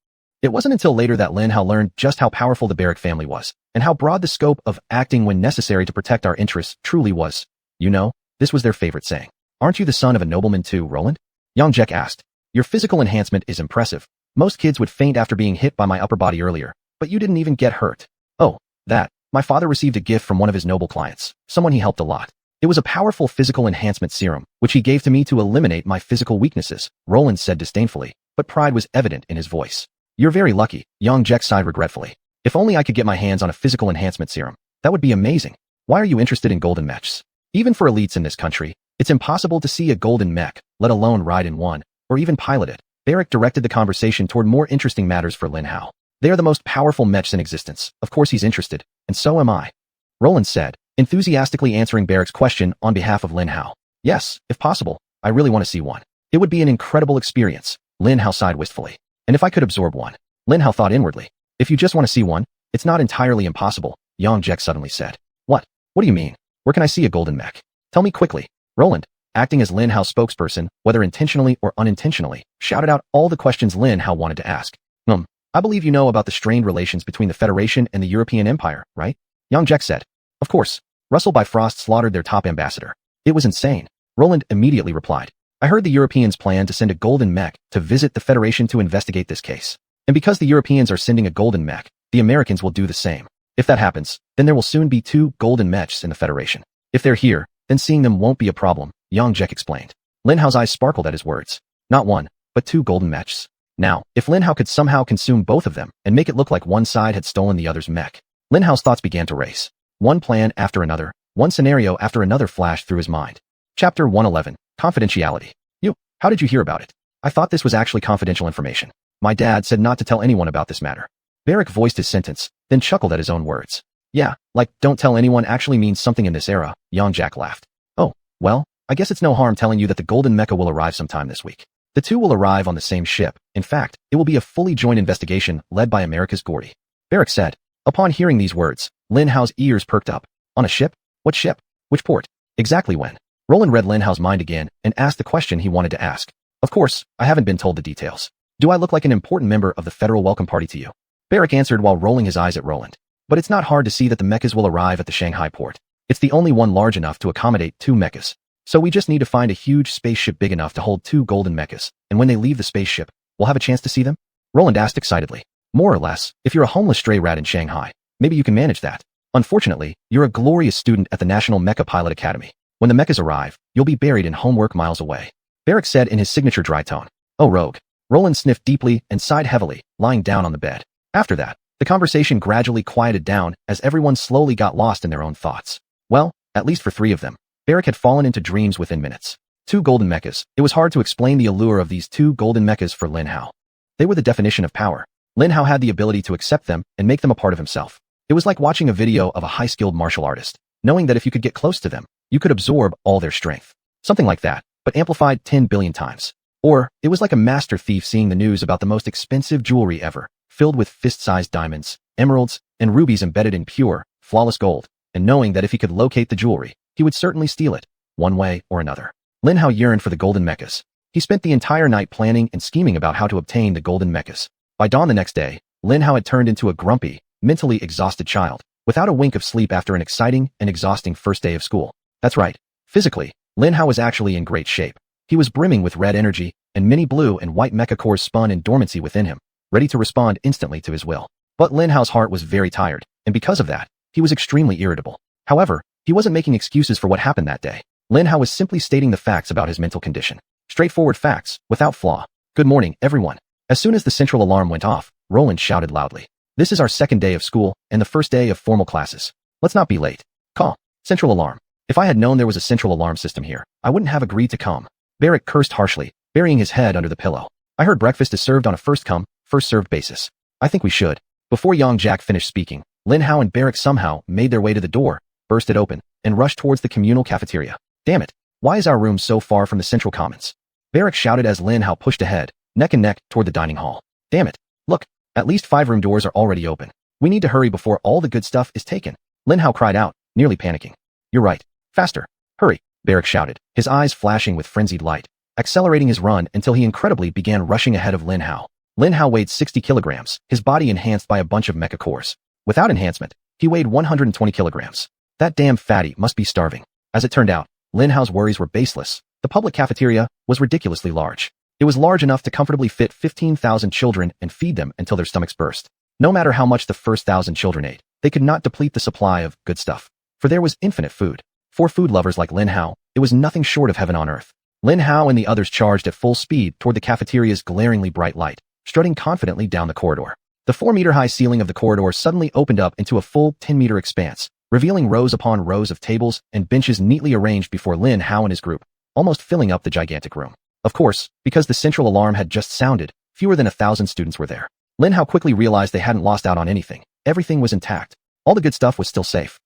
It wasn't until later that Lin Hao learned just how powerful the Barrack family was, and how broad the scope of acting when necessary to protect our interests truly was. You know, this was their favorite saying. Aren't you the son of a nobleman too, Roland? Yang asked. Your physical enhancement is impressive. Most kids would faint after being hit by my upper body earlier, but you didn't even get hurt. Oh, that. My father received a gift from one of his noble clients, someone he helped a lot. It was a powerful physical enhancement serum, which he gave to me to eliminate my physical weaknesses, Roland said disdainfully, but pride was evident in his voice. You're very lucky, Yang sighed regretfully. If only I could get my hands on a physical enhancement serum. That would be amazing. Why are you interested in golden mechs? Even for elites in this country, it's impossible to see a golden mech, let alone ride in one, or even pilot it. Barrack directed the conversation toward more interesting matters for Lin Hao. They are the most powerful mechs in existence. Of course he's interested, and so am I. Roland said, enthusiastically answering Barrack's question on behalf of Lin Hao. Yes, if possible, I really want to see one. It would be an incredible experience, Lin Hao sighed wistfully. And if I could absorb one. Lin Hao thought inwardly. If you just want to see one, it's not entirely impossible, Yang suddenly said. What? What do you mean? Where can I see a golden mech? Tell me quickly. Roland, acting as Lin Hao's spokesperson, whether intentionally or unintentionally, shouted out all the questions Lin Hao wanted to ask. I believe you know about the strained relations between the Federation and the European Empire, right? Yang said. Of course. Russell Bifrost slaughtered their top ambassador. It was insane. Roland immediately replied. I heard the Europeans plan to send a golden mech to visit the Federation to investigate this case. And because the Europeans are sending a golden mech, the Americans will do the same. If that happens, then there will soon be 2 golden mechs in the Federation. If they're here, then seeing them won't be a problem, Yang explained. Lin Hao's eyes sparkled at his words. Not 1, but 2 golden mechs. Now, if Lin Hao could somehow consume both of them and make it look like one side had stolen the other's mech, Lin Hao's thoughts began to race. One plan after another, one scenario after another flashed through his mind. Chapter 111, Confidentiality. How did you hear about it? I thought this was actually confidential information. My dad said not to tell anyone about this matter. Barrack voiced his sentence, then chuckled at his own words. Yeah, like, don't tell anyone actually means something in this era, Yang laughed. Oh, well, I guess it's no harm telling you that the golden mecha will arrive sometime this week. The 2 will arrive on the same ship. In fact, it will be a fully joint investigation led by America's Gordy. Barrack said. Upon hearing these words, Lin Hao's ears perked up. On a ship? What ship? Which port? Exactly when? Roland read Lin Hao's mind again and asked the question he wanted to ask. Of course, I haven't been told the details. Do I look like an important member of the Federal Welcome Party to you? Barrack answered while rolling his eyes at Roland. But it's not hard to see that the mechas will arrive at the Shanghai port. It's the only one large enough to accommodate 2 mechas. So we just need to find a huge spaceship big enough to hold 2 golden mechas, and when they leave the spaceship, we'll have a chance to see them? Roland asked excitedly. More or less, if you're a homeless stray rat in Shanghai, maybe you can manage that. Unfortunately, you're a glorious student at the National Mecha Pilot Academy. When the mechas arrive, you'll be buried in homework miles away. Barrack said in his signature dry tone. Oh rogue. Roland sniffed deeply and sighed heavily, lying down on the bed. After that, the conversation gradually quieted down as everyone slowly got lost in their own thoughts. Well, at least for 3 of them, Barrack had fallen into dreams within minutes. 2 golden mechas. It was hard to explain the allure of these 2 golden mechas for Lin Hao. They were the definition of power. Lin Hao had the ability to accept them and make them a part of himself. It was like watching a video of a high-skilled martial artist, knowing that if you could get close to them, you could absorb all their strength. Something like that, but amplified 10 billion times. Or, it was like a master thief seeing the news about the most expensive jewelry ever, filled with fist-sized diamonds, emeralds, and rubies embedded in pure, flawless gold, and knowing that if he could locate the jewelry, he would certainly steal it, one way or another. Lin Hao yearned for the golden mechas. He spent the entire night planning and scheming about how to obtain the golden mechas. By dawn the next day, Lin Hao had turned into a grumpy, mentally exhausted child, without a wink of sleep after an exciting and exhausting first day of school. That's right. Physically, Lin Hao was actually in great shape. He was brimming with red energy, and many blue and white mecha cores spun in dormancy within him, ready to respond instantly to his will. But Lin Hao's heart was very tired, and because of that, he was extremely irritable. However, he wasn't making excuses for what happened that day. Lin Hao was simply stating the facts about his mental condition. Straightforward facts, without flaw. Good morning, everyone. As soon as the central alarm went off, Roland shouted loudly. This is our 2nd day of school, and the 1st day of formal classes. Let's not be late. Call. Central alarm. If I had known there was a central alarm system here, I wouldn't have agreed to come. Barrack cursed harshly, burying his head under the pillow. I heard breakfast is served on a first-come, first-served basis. I think we should. Before Yang finished speaking, Lin Hao and Barrack somehow made their way to the door, burst it open, and rushed towards the communal cafeteria. Damn it. Why is our room so far from the central commons? Barrack shouted as Lin Hao pushed ahead, neck and neck, toward the dining hall. Damn it. Look, at least 5 room doors are already open. We need to hurry before all the good stuff is taken. Lin Hao cried out, nearly panicking. You're right. Faster. Hurry, Barrick shouted, his eyes flashing with frenzied light, accelerating his run until he incredibly began rushing ahead of Lin Hao. Lin Hao weighed 60 kilograms, his body enhanced by a bunch of mecha cores. Without enhancement, he weighed 120 kilograms. That damn fatty must be starving. As it turned out, Lin Hao's worries were baseless. The public cafeteria was ridiculously large. It was large enough to comfortably fit 15,000 children and feed them until their stomachs burst. No matter how much the first 1,000 children ate, they could not deplete the supply of good stuff. For there was infinite food. For food lovers like Lin Hao, it was nothing short of heaven on earth. Lin Hao and the others charged at full speed toward the cafeteria's glaringly bright light, strutting confidently down the corridor. The 4-meter-high ceiling of the corridor suddenly opened up into a full 10-meter expanse, revealing rows upon rows of tables and benches neatly arranged before Lin Hao and his group, almost filling up the gigantic room. Of course, because the central alarm had just sounded, fewer than 1,000 students were there. Lin Hao quickly realized they hadn't lost out on anything. Everything was intact. All the good stuff was still safe.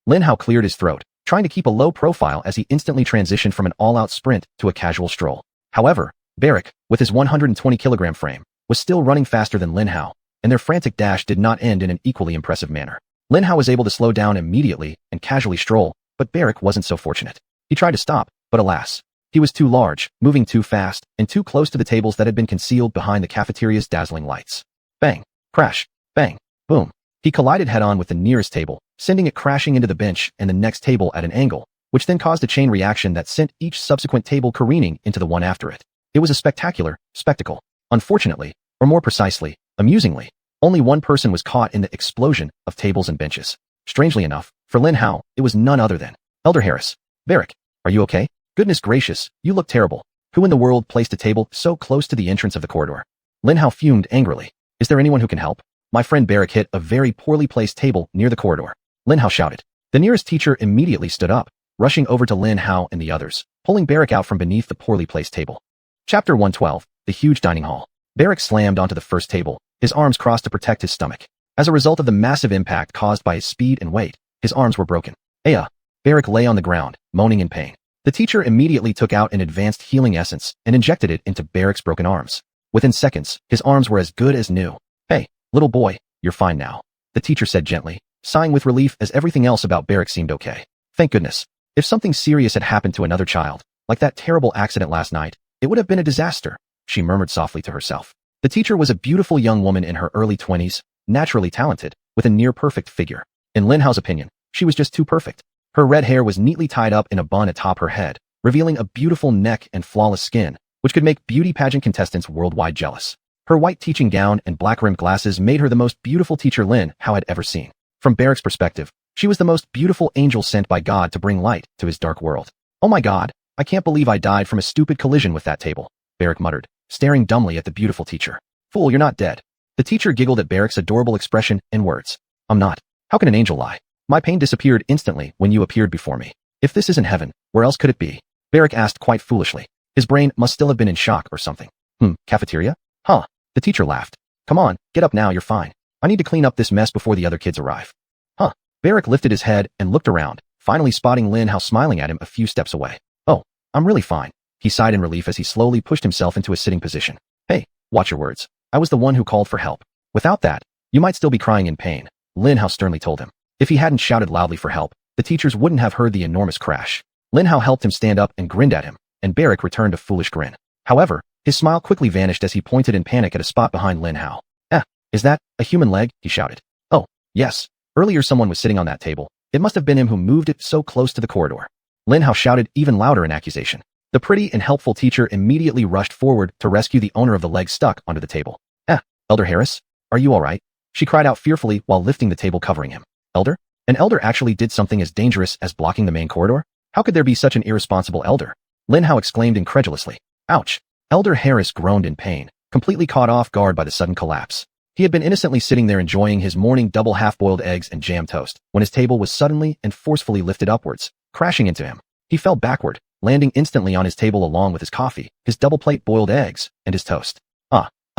Lin Hao cleared his throat, trying to keep a low profile as he instantly transitioned from an all-out sprint to a casual stroll. However, Barrick, with his 120-kilogram frame, was still running faster than Lin Hao, and their frantic dash did not end in an equally impressive manner. Lin Hao was able to slow down immediately and casually stroll, but Barrick wasn't so fortunate. He tried to stop, but alas, he was too large, moving too fast, and too close to the tables that had been concealed behind the cafeteria's dazzling lights. Bang! Crash! Bang! Boom! He collided head-on with the nearest table, sending it crashing into the bench and the next table at an angle, which then caused a chain reaction that sent each subsequent table careening into the one after it. It was a spectacular spectacle. Unfortunately, or more precisely, amusingly, only one person was caught in the explosion of tables and benches. Strangely enough, for Lin Hao, it was none other than Elder Harris. Barrick, are you okay? Goodness gracious, you look terrible. Who in the world placed a table so close to the entrance of the corridor? Lin Hao fumed angrily. Is there anyone who can help? My friend Barrick hit a very poorly placed table near the corridor. Lin Hao shouted. The nearest teacher immediately stood up, rushing over to Lin Hao and the others, pulling Barrick out from beneath the poorly placed table. Chapter 112, The Huge Dining Hall. Barrick slammed onto the first table, his arms crossed to protect his stomach. As a result of the massive impact caused by his speed and weight, his arms were broken. Aya! Barrick lay on the ground, moaning in pain. The teacher immediately took out an advanced healing essence and injected it into Barrick's broken arms. Within seconds, his arms were as good as new. Hey, little boy, you're fine now, the teacher said gently, sighing with relief as everything else about Barrick seemed okay. Thank goodness. If something serious had happened to another child, like that terrible accident last night, it would have been a disaster, she murmured softly to herself. The teacher was a beautiful young woman in her early 20s, naturally talented, with a near-perfect figure. In Lin Hao's opinion, she was just too perfect. Her red hair was neatly tied up in a bun atop her head, revealing a beautiful neck and flawless skin, which could make beauty pageant contestants worldwide jealous. Her white teaching gown and black-rimmed glasses made her the most beautiful teacher Lin Hao had ever seen. From Barrick's perspective, she was the most beautiful angel sent by God to bring light to his dark world. Oh my God, I can't believe I died from a stupid collision with that table, Barrick muttered, staring dumbly at the beautiful teacher. Fool, you're not dead. The teacher giggled at Barrick's adorable expression and words. I'm not. How can an angel lie? My pain disappeared instantly when you appeared before me. If this isn't heaven, where else could it be? Barrick asked quite foolishly. His brain must still have been in shock or something. Cafeteria? Huh. The teacher laughed. Come on, get up now, you're fine. I need to clean up this mess before the other kids arrive. Huh. Barrick lifted his head and looked around, finally spotting Lin Hao smiling at him a few steps away. Oh, I'm really fine. He sighed in relief as he slowly pushed himself into a sitting position. Hey, watch your words. I was the one who called for help. Without that, you might still be crying in pain, Lin Hao sternly told him. If he hadn't shouted loudly for help, the teachers wouldn't have heard the enormous crash. Lin Hao helped him stand up and grinned at him, and Barrick returned a foolish grin. However, his smile quickly vanished as he pointed in panic at a spot behind Lin Hao. Is that a human leg? He shouted. Oh, yes. Earlier someone was sitting on that table. It must have been him who moved it so close to the corridor. Lin Hao shouted even louder in accusation. The pretty and helpful teacher immediately rushed forward to rescue the owner of the leg stuck onto the table. Elder Harris? Are you all right? She cried out fearfully while lifting the table covering him. Elder? An elder actually did something as dangerous as blocking the main corridor? How could there be such an irresponsible elder? Lin Hao exclaimed incredulously. Ouch. Elder Harris groaned in pain, completely caught off guard by the sudden collapse. He had been innocently sitting there enjoying his morning double half-boiled eggs and jam toast when his table was suddenly and forcefully lifted upwards, crashing into him. He fell backward, landing instantly on his table along with his coffee, his double-plate boiled eggs, and his toast.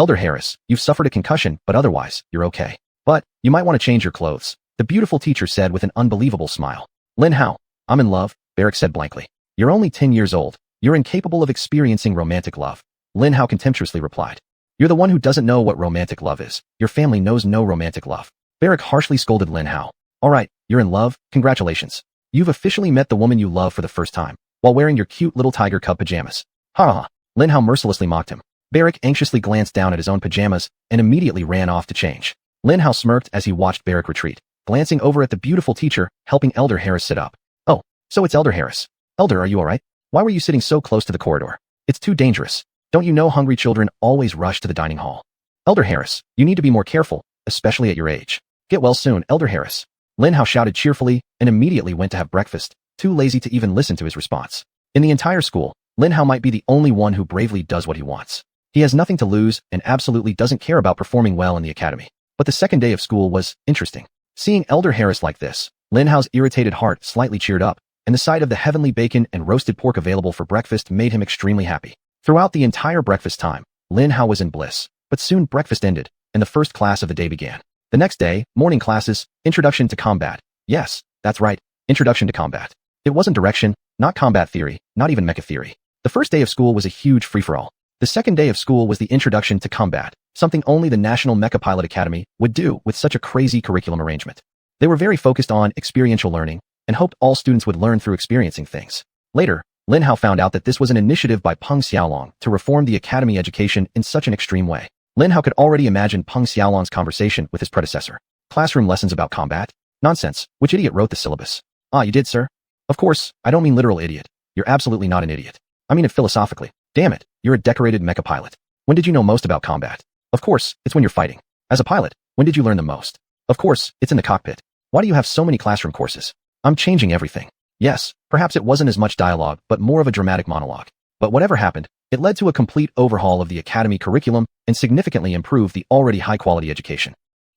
Elder Harris, you've suffered a concussion, but otherwise, you're okay. But, you might want to change your clothes, the beautiful teacher said with an unbelievable smile. Lin Hao, I'm in love, Barrick said blankly. You're only 10 years old. You're incapable of experiencing romantic love. Lin Hao contemptuously replied. You're the one who doesn't know what romantic love is. Your family knows no romantic love. Barrick harshly scolded Lin Hao. Alright, you're in love, congratulations. You've officially met the woman you love for the first time, while wearing your cute little tiger cub pajamas. Ha ha ha. Lin Hao mercilessly mocked him. Barrick anxiously glanced down at his own pajamas and immediately ran off to change. Lin Hao smirked as he watched Barrick retreat, glancing over at the beautiful teacher, helping Elder Harris sit up. Oh, so it's Elder Harris. Elder, are you alright? Why were you sitting so close to the corridor? It's too dangerous. Don't you know hungry children always rush to the dining hall? Elder Harris, you need to be more careful, especially at your age. Get well soon, Elder Harris. Lin Hao shouted cheerfully and immediately went to have breakfast, too lazy to even listen to his response. In the entire school, Lin Hao might be the only one who bravely does what he wants. He has nothing to lose and absolutely doesn't care about performing well in the academy. But the second day of school was interesting. Seeing Elder Harris like this, Lin Hao's irritated heart slightly cheered up, and the sight of the heavenly bacon and roasted pork available for breakfast made him extremely happy. Throughout the entire breakfast time, Lin Hao was in bliss, but soon breakfast ended, and the first class of the day began. The next day, morning classes, Introduction to Combat. Yes, that's right, Introduction to Combat. It wasn't direction, not combat theory, not even mecha theory. The first day of school was a huge free-for-all. The second day of school was the Introduction to Combat, something only the National Mecha Pilot Academy would do with such a crazy curriculum arrangement. They were very focused on experiential learning and hoped all students would learn through experiencing things. Later, Lin Hao found out that this was an initiative by Peng Xiaolong to reform the academy education in such an extreme way. Lin Hao could already imagine Peng Xiaolong's conversation with his predecessor. Classroom lessons about combat? Nonsense. Which idiot wrote the syllabus? Ah, you did, sir? Of course, I don't mean literal idiot. You're absolutely not an idiot. I mean it philosophically. Damn it, you're a decorated mecha pilot. When did you know most about combat? Of course, it's when you're fighting. As a pilot, when did you learn the most? Of course, it's in the cockpit. Why do you have so many classroom courses? I'm changing everything. Yes, perhaps it wasn't as much dialogue, but more of a dramatic monologue. But whatever happened, it led to a complete overhaul of the academy curriculum and significantly improved the already high-quality education.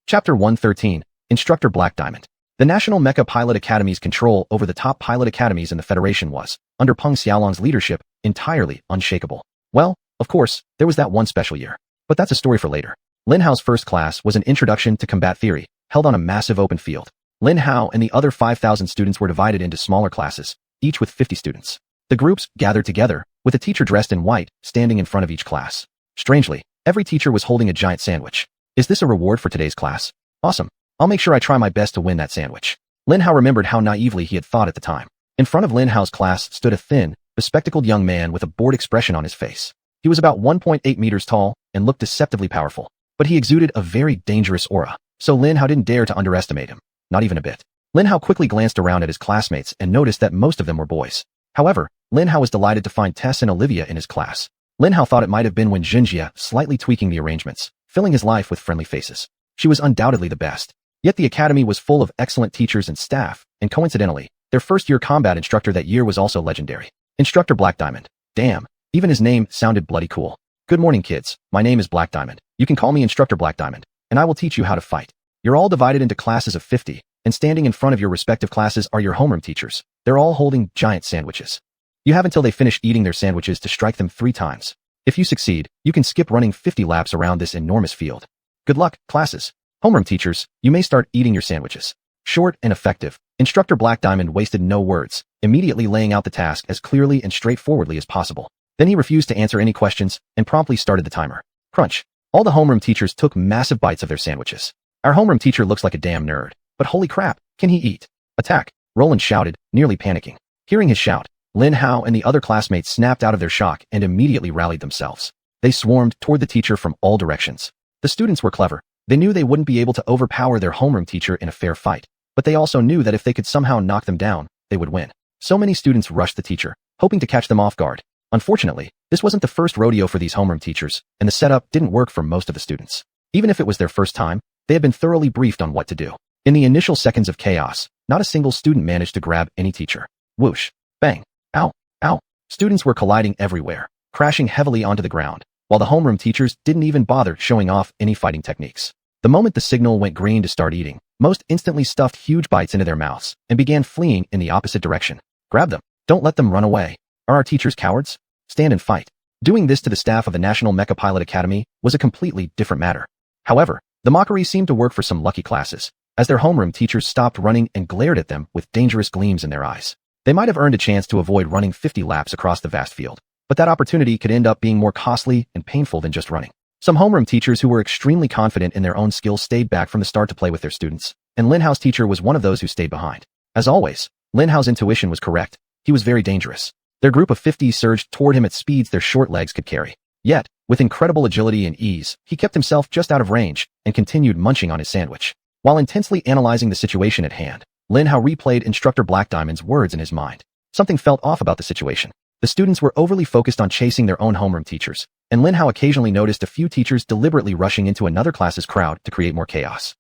Chapter 113, Instructor Black Diamond. The National Mecha Pilot Academy's control over the top pilot academies in the Federation was, under Peng Xiaolong's leadership, entirely unshakable. Well, of course, there was that one special year. But that's a story for later. Lin Hao's first class was an Introduction to Combat Theory, held on a massive open field. Lin Hao and the other 5,000 students were divided into smaller classes, each with 50 students. The groups gathered together, with a teacher dressed in white, standing in front of each class. Strangely, every teacher was holding a giant sandwich. Is this a reward for today's class? Awesome. I'll make sure I try my best to win that sandwich. Lin Hao remembered how naively he had thought at the time. In front of Lin Hao's class stood a thin, bespectacled young man with a bored expression on his face. He was about 1.8 meters tall and looked deceptively powerful, but he exuded a very dangerous aura, so Lin Hao didn't dare to underestimate him. Not even a bit. Lin Hao quickly glanced around at his classmates and noticed that most of them were boys. However, Lin Hao was delighted to find Tess and Olivia in his class. Lin Hao thought it might have been when Xinjia slightly tweaking the arrangements, filling his life with friendly faces. She was undoubtedly the best. Yet the academy was full of excellent teachers and staff, and coincidentally, their first-year combat instructor that year was also legendary. Instructor Black Diamond. Damn, even his name sounded bloody cool. Good morning, kids. My name is Black Diamond. You can call me Instructor Black Diamond, and I will teach you how to fight. You're all divided into classes of 50, and standing in front of your respective classes are your homeroom teachers. They're all holding giant sandwiches. You have until they finish eating their sandwiches to strike them 3 times. If you succeed, you can skip running 50 laps around this enormous field. Good luck, classes. Homeroom teachers, you may start eating your sandwiches. Short and effective, Instructor Black Diamond wasted no words, immediately laying out the task as clearly and straightforwardly as possible. Then he refused to answer any questions and promptly started the timer. Crunch. All the homeroom teachers took massive bites of their sandwiches. Our homeroom teacher looks like a damn nerd, but holy crap, can he eat? Attack, Roland shouted, nearly panicking. Hearing his shout, Lin Hao and the other classmates snapped out of their shock and immediately rallied themselves. They swarmed toward the teacher from all directions. The students were clever. They knew they wouldn't be able to overpower their homeroom teacher in a fair fight, but they also knew that if they could somehow knock them down, they would win. So many students rushed the teacher, hoping to catch them off guard. Unfortunately, this wasn't the first rodeo for these homeroom teachers, and the setup didn't work for most of the students. Even if it was their first time, they had been thoroughly briefed on what to do. In the initial seconds of chaos, not a single student managed to grab any teacher. Whoosh, bang, ow, ow. Students were colliding everywhere, crashing heavily onto the ground, while the homeroom teachers didn't even bother showing off any fighting techniques. The moment the signal went green to start eating, most instantly stuffed huge bites into their mouths and began fleeing in the opposite direction. Grab them. Don't let them run away. Are our teachers cowards? Stand and fight. Doing this to the staff of the National Mecha Pilot Academy was a completely different matter. However, the mockery seemed to work for some lucky classes, as their homeroom teachers stopped running and glared at them with dangerous gleams in their eyes. They might have earned a chance to avoid running 50 laps across the vast field, but that opportunity could end up being more costly and painful than just running. Some homeroom teachers who were extremely confident in their own skills stayed back from the start to play with their students, and Lin Hao's teacher was one of those who stayed behind. As always, Lin Hao's intuition was correct. He was very dangerous. Their group of 50 surged toward him at speeds their short legs could carry. Yet, with incredible agility and ease, he kept himself just out of range and continued munching on his sandwich. While intensely analyzing the situation at hand, Lin Hao replayed Instructor Black Diamond's words in his mind. Something felt off about the situation. The students were overly focused on chasing their own homeroom teachers, and Lin Hao occasionally noticed a few teachers deliberately rushing into another class's crowd to create more chaos.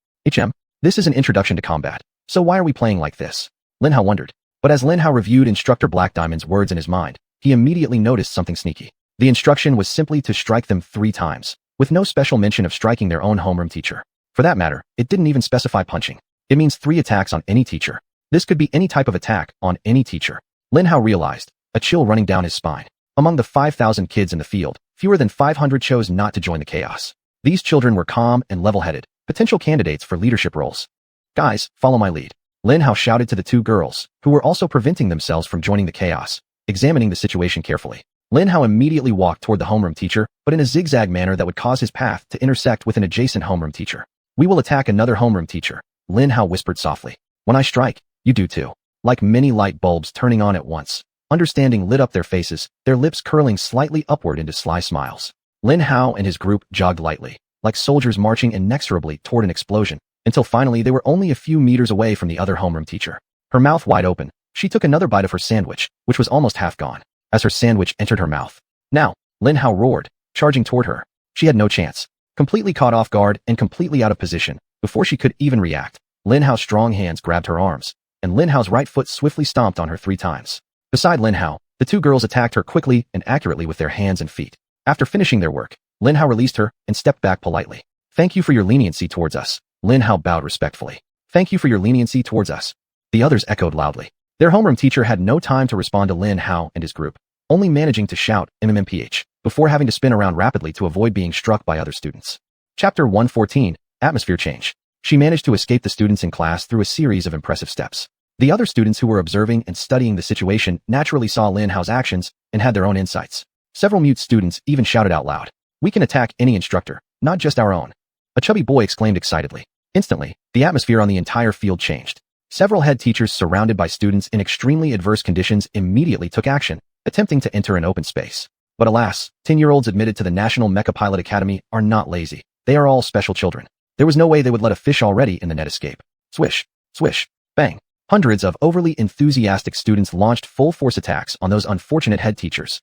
This is an introduction to combat, so why are we playing like this? Lin Hao wondered. But as Lin Hao reviewed Instructor Black Diamond's words in his mind, he immediately noticed something sneaky. The instruction was simply to strike them 3 times, with no special mention of striking their own homeroom teacher. For that matter, it didn't even specify punching. It means 3 attacks on any teacher. This could be any type of attack on any teacher. Lin Hao realized, a chill running down his spine. Among the 5,000 kids in the field, fewer than 500 chose not to join the chaos. These children were calm and level-headed, potential candidates for leadership roles. Guys, follow my lead. Lin Hao shouted to the 2 girls, who were also preventing themselves from joining the chaos, examining the situation carefully. Lin Hao immediately walked toward the homeroom teacher, but in a zigzag manner that would cause his path to intersect with an adjacent homeroom teacher. We will attack another homeroom teacher, Lin Hao whispered softly. When I strike, you do too. Like many light bulbs turning on at once, understanding lit up their faces, their lips curling slightly upward into sly smiles. Lin Hao and his group jogged lightly, like soldiers marching inexorably toward an explosion, until finally they were only a few meters away from the other homeroom teacher. Her mouth wide open, she took another bite of her sandwich, which was almost half gone. As her sandwich entered her mouth, "Now!" Lin Hao roared, charging toward her. She had no chance. Completely caught off guard and completely out of position, before she could even react, Lin Hao's strong hands grabbed her arms, and Lin Hao's right foot swiftly stomped on her 3 times. Beside Lin Hao, the 2 girls attacked her quickly and accurately with their hands and feet. After finishing their work, Lin Hao released her and stepped back politely. Thank you for your leniency towards us. Lin Hao bowed respectfully. Thank you for your leniency towards us. The others echoed loudly. Their homeroom teacher had no time to respond to Lin Hao and his group, only managing to shout MMMPH before having to spin around rapidly to avoid being struck by other students. Chapter 114, Atmosphere Change. She managed to escape the students in class through a series of impressive steps. The other students who were observing and studying the situation naturally saw Lin Hao's actions and had their own insights. Several mute students even shouted out loud, "We can attack any instructor, not just our own." A chubby boy exclaimed excitedly. Instantly, the atmosphere on the entire field changed. Several head teachers surrounded by students in extremely adverse conditions immediately took action, attempting to enter an open space. But alas, 10-year-olds admitted to the National Mecha Pilot Academy are not lazy. They are all special children. There was no way they would let a fish already in the net escape. Swish, swish, bang. Hundreds of overly enthusiastic students launched full-force attacks on those unfortunate head teachers.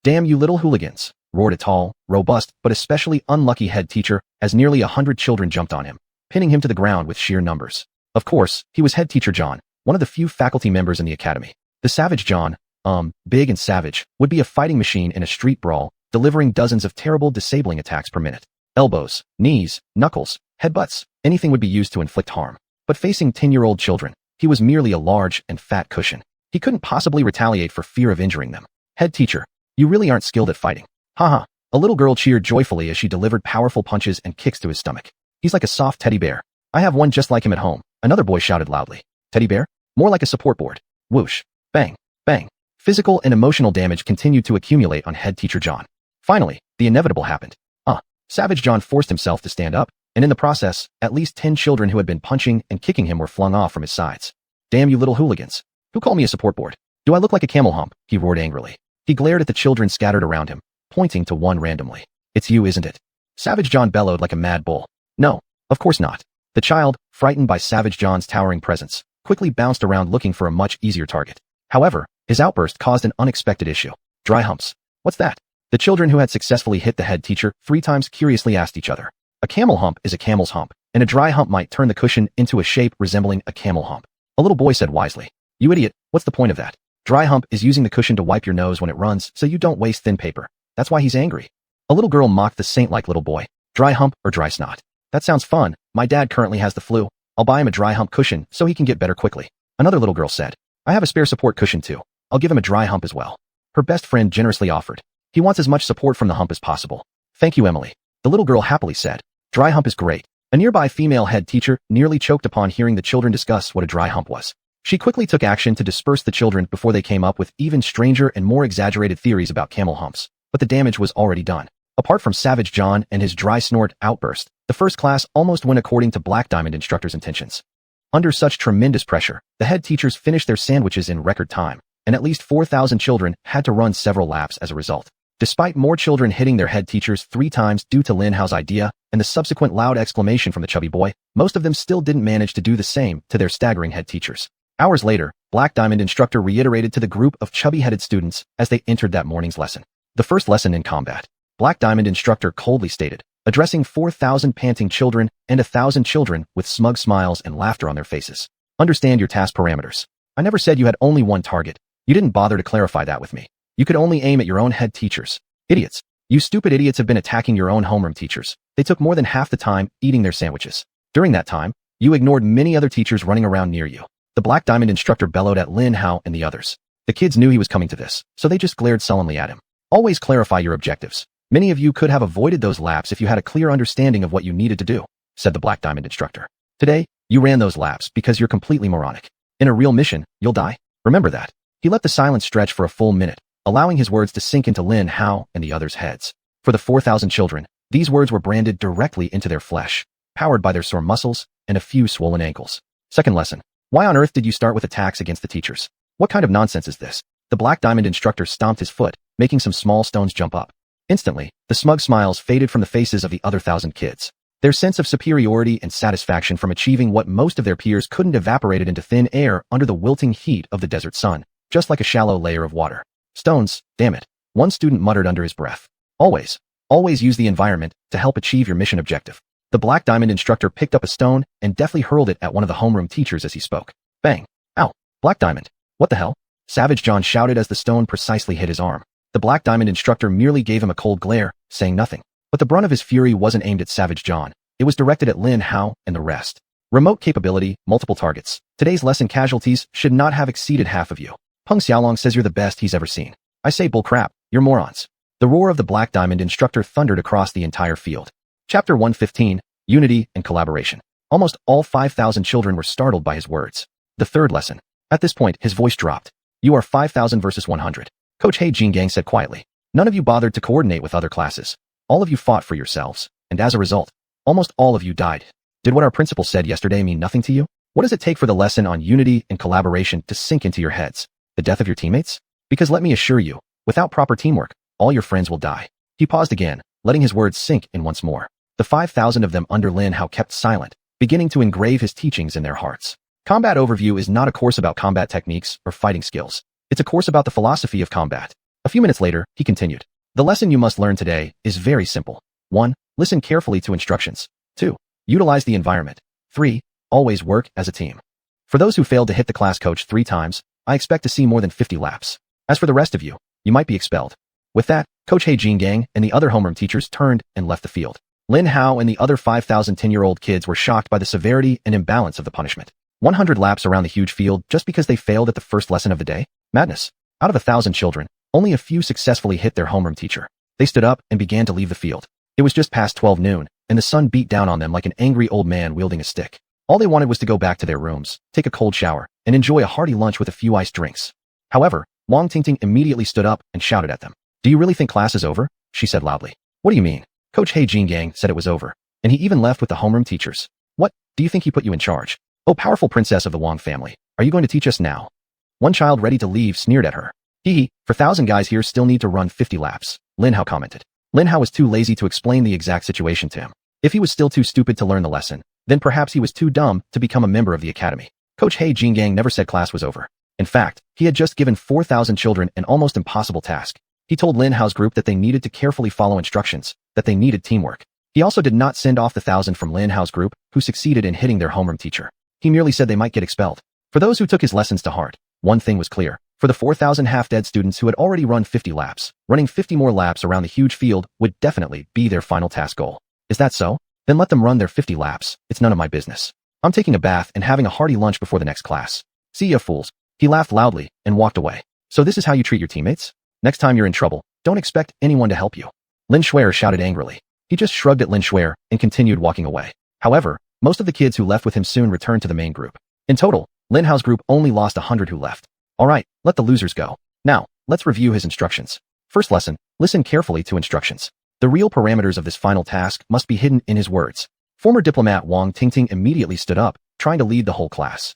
Damn you little hooligans, roared a tall, robust, but especially unlucky head teacher as nearly 100 children jumped on him, pinning him to the ground with sheer numbers. Of course, he was head teacher John, one of the few faculty members in the academy. The savage John, big and savage, would be a fighting machine in a street brawl, delivering dozens of terrible disabling attacks per minute. Elbows, knees, knuckles, headbutts, anything would be used to inflict harm. But facing 10-year-old children, he was merely a large and fat cushion. He couldn't possibly retaliate for fear of injuring them. Head teacher, you really aren't skilled at fighting. Haha. A little girl cheered joyfully as she delivered powerful punches and kicks to his stomach. He's like a soft teddy bear. I have one just like him at home, another boy shouted loudly. Teddy bear? More like a support board. Whoosh. Bang. Bang. Physical and emotional damage continued to accumulate on head teacher John. Finally, the inevitable happened. Savage John forced himself to stand up, and in the process, at least 10 children who had been punching and kicking him were flung off from his sides. Damn you little hooligans. Who called me a support board? Do I look like a camel hump? He roared angrily. He glared at the children scattered around him, pointing to one randomly. It's you, isn't it? Savage John bellowed like a mad bull. No, of course not. The child, frightened by Savage John's towering presence, quickly bounced around looking for a much easier target. However, his outburst caused an unexpected issue. Dry humps. What's that? The children who had successfully hit the head teacher 3 times curiously asked each other. A camel hump is a camel's hump, and a dry hump might turn the cushion into a shape resembling a camel hump. A little boy said wisely. You idiot, what's the point of that? Dry hump is using the cushion to wipe your nose when it runs so you don't waste thin paper. That's why he's angry. A little girl mocked the saint-like little boy. Dry hump or dry snot? That sounds fun. My dad currently has the flu. I'll buy him a dry hump cushion so he can get better quickly. Another little girl said. I have a spare support cushion too. I'll give him a dry hump as well. Her best friend generously offered. He wants as much support from the hump as possible. Thank you, Emily. The little girl happily said. Dry hump is great. A nearby female head teacher nearly choked upon hearing the children discuss what a dry hump was. She quickly took action to disperse the children before they came up with even stranger and more exaggerated theories about camel humps, but the damage was already done. Apart from Savage John and his dry snort outburst, the first class almost went according to Black Diamond instructor's intentions. Under such tremendous pressure, the head teachers finished their sandwiches in record time, and at least 4,000 children had to run several laps as a result. Despite more children hitting their head teachers 3 times due to Lin Hao's idea and the subsequent loud exclamation from the chubby boy, most of them still didn't manage to do the same to their staggering head teachers. Hours later, Black Diamond instructor reiterated to the group of chubby-headed students as they entered that morning's lesson. The first lesson in combat. Black Diamond instructor coldly stated, addressing 4,000 panting children and 1,000 children with smug smiles and laughter on their faces. Understand your task parameters. I never said you had only one target. You didn't bother to clarify that with me. You could only aim at your own head teachers. Idiots. You stupid idiots have been attacking your own homeroom teachers. They took more than half the time eating their sandwiches. During that time, you ignored many other teachers running around near you. The Black Diamond instructor bellowed at Lin Hao and the others. The kids knew he was coming to this, so they just glared sullenly at him. Always clarify your objectives. Many of you could have avoided those laps if you had a clear understanding of what you needed to do, said the Black Diamond instructor. Today, you ran those laps because you're completely moronic. In a real mission, you'll die. Remember that. He let the silence stretch for a full minute, allowing his words to sink into Lin Hao and the others' heads. For the 4,000 children, these words were branded directly into their flesh, powered by their sore muscles and a few swollen ankles. Second lesson. Why on earth did you start with attacks against the teachers? What kind of nonsense is this? The Black Diamond instructor stomped his foot, making some small stones jump up. Instantly, the smug smiles faded from the faces of the other 1,000 kids. Their sense of superiority and satisfaction from achieving what most of their peers couldn't evaporated into thin air under the wilting heat of the desert sun, just like a shallow layer of water. Stones, damn it. One student muttered under his breath. Always use the environment to help achieve your mission objective. The Black Diamond instructor picked up a stone and deftly hurled it at one of the homeroom teachers as he spoke. Bang. Ow. Black Diamond. What the hell? Savage John shouted as the stone precisely hit his arm. The Black Diamond instructor merely gave him a cold glare, saying nothing. But the brunt of his fury wasn't aimed at Savage John. It was directed at Lin Hao and the rest. Remote capability, multiple targets. Today's lesson casualties should not have exceeded half of you. Peng Xiaolong says you're the best he's ever seen. I say bullcrap, you're morons. The roar of the Black Diamond instructor thundered across the entire field. Chapter 115, Unity and Collaboration. Almost all 5,000 children were startled by his words. The third lesson. At this point, his voice dropped. You are 5,000 versus 100. Coach He Jingang said quietly. None of you bothered to coordinate with other classes. All of you fought for yourselves, and as a result, almost all of you died. Did what our principal said yesterday mean nothing to you? What does it take for the lesson on unity and collaboration to sink into your heads? The death of your teammates? Because let me assure you, without proper teamwork, all your friends will die. He paused again, letting his words sink in once more. The 5,000 of them under Lin Hao kept silent, beginning to engrave his teachings in their hearts. Combat Overview is not a course about combat techniques or fighting skills. It's a course about the philosophy of combat. A few minutes later, he continued. The lesson you must learn today is very simple. 1. Listen carefully to instructions. 2. Utilize the environment. 3. Always work as a team. For those who failed to hit the class coach 3 times, I expect to see more than 50 laps. As for the rest of you, you might be expelled. With that, Coach He Jingang and the other homeroom teachers turned and left the field. Lin Hao and the other 5,000 10-year-old kids were shocked by the severity and imbalance of the punishment. 100 laps around the huge field just because they failed at the first lesson of the day? Madness. Out of 1,000 children, only a few successfully hit their homeroom teacher. They stood up and began to leave the field. It was just past 12 noon, and the sun beat down on them like an angry old man wielding a stick. All they wanted was to go back to their rooms, take a cold shower, and enjoy a hearty lunch with a few iced drinks. However, Wang Tingting immediately stood up and shouted at them. Do you really think class is over? She said loudly. What do you mean? Coach He Jingang said it was over, and he even left with the homeroom teachers. What, do you think he put you in charge? Oh, powerful princess of the Wang family, are you going to teach us now? One child ready to leave sneered at her. Hee, 4,000 guys here still need to run 50 laps, Lin Hao commented. Lin Hao was too lazy to explain the exact situation to him. If he was still too stupid to learn the lesson, then perhaps he was too dumb to become a member of the academy. Coach He Jingang never said class was over. In fact, he had just given 4,000 children an almost impossible task. He told Lin Hao's group that they needed to carefully follow instructions, that they needed teamwork. He also did not send off the 1,000 from Lin Hao's group who succeeded in hitting their homeroom teacher. He merely said they might get expelled. For those who took his lessons to heart, one thing was clear. For the 4,000 half-dead students who had already run 50 laps, running 50 more laps around the huge field would definitely be their final task goal. Is that so? Then let them run their 50 laps. It's none of my business. I'm taking a bath and having a hearty lunch before the next class. See ya, fools. He laughed loudly and walked away. So this is how you treat your teammates? Next time you're in trouble, don't expect anyone to help you. Lin Shuer shouted angrily. He just shrugged at Lin Shuer and continued walking away. However, most of the kids who left with him soon returned to the main group. In total, Lin Hao's group only lost 100 who left. Alright, let the losers go. Now, let's review his instructions. First lesson, listen carefully to instructions. The real parameters of this final task must be hidden in his words. Former diplomat Wang Tingting immediately stood up, trying to lead the whole class.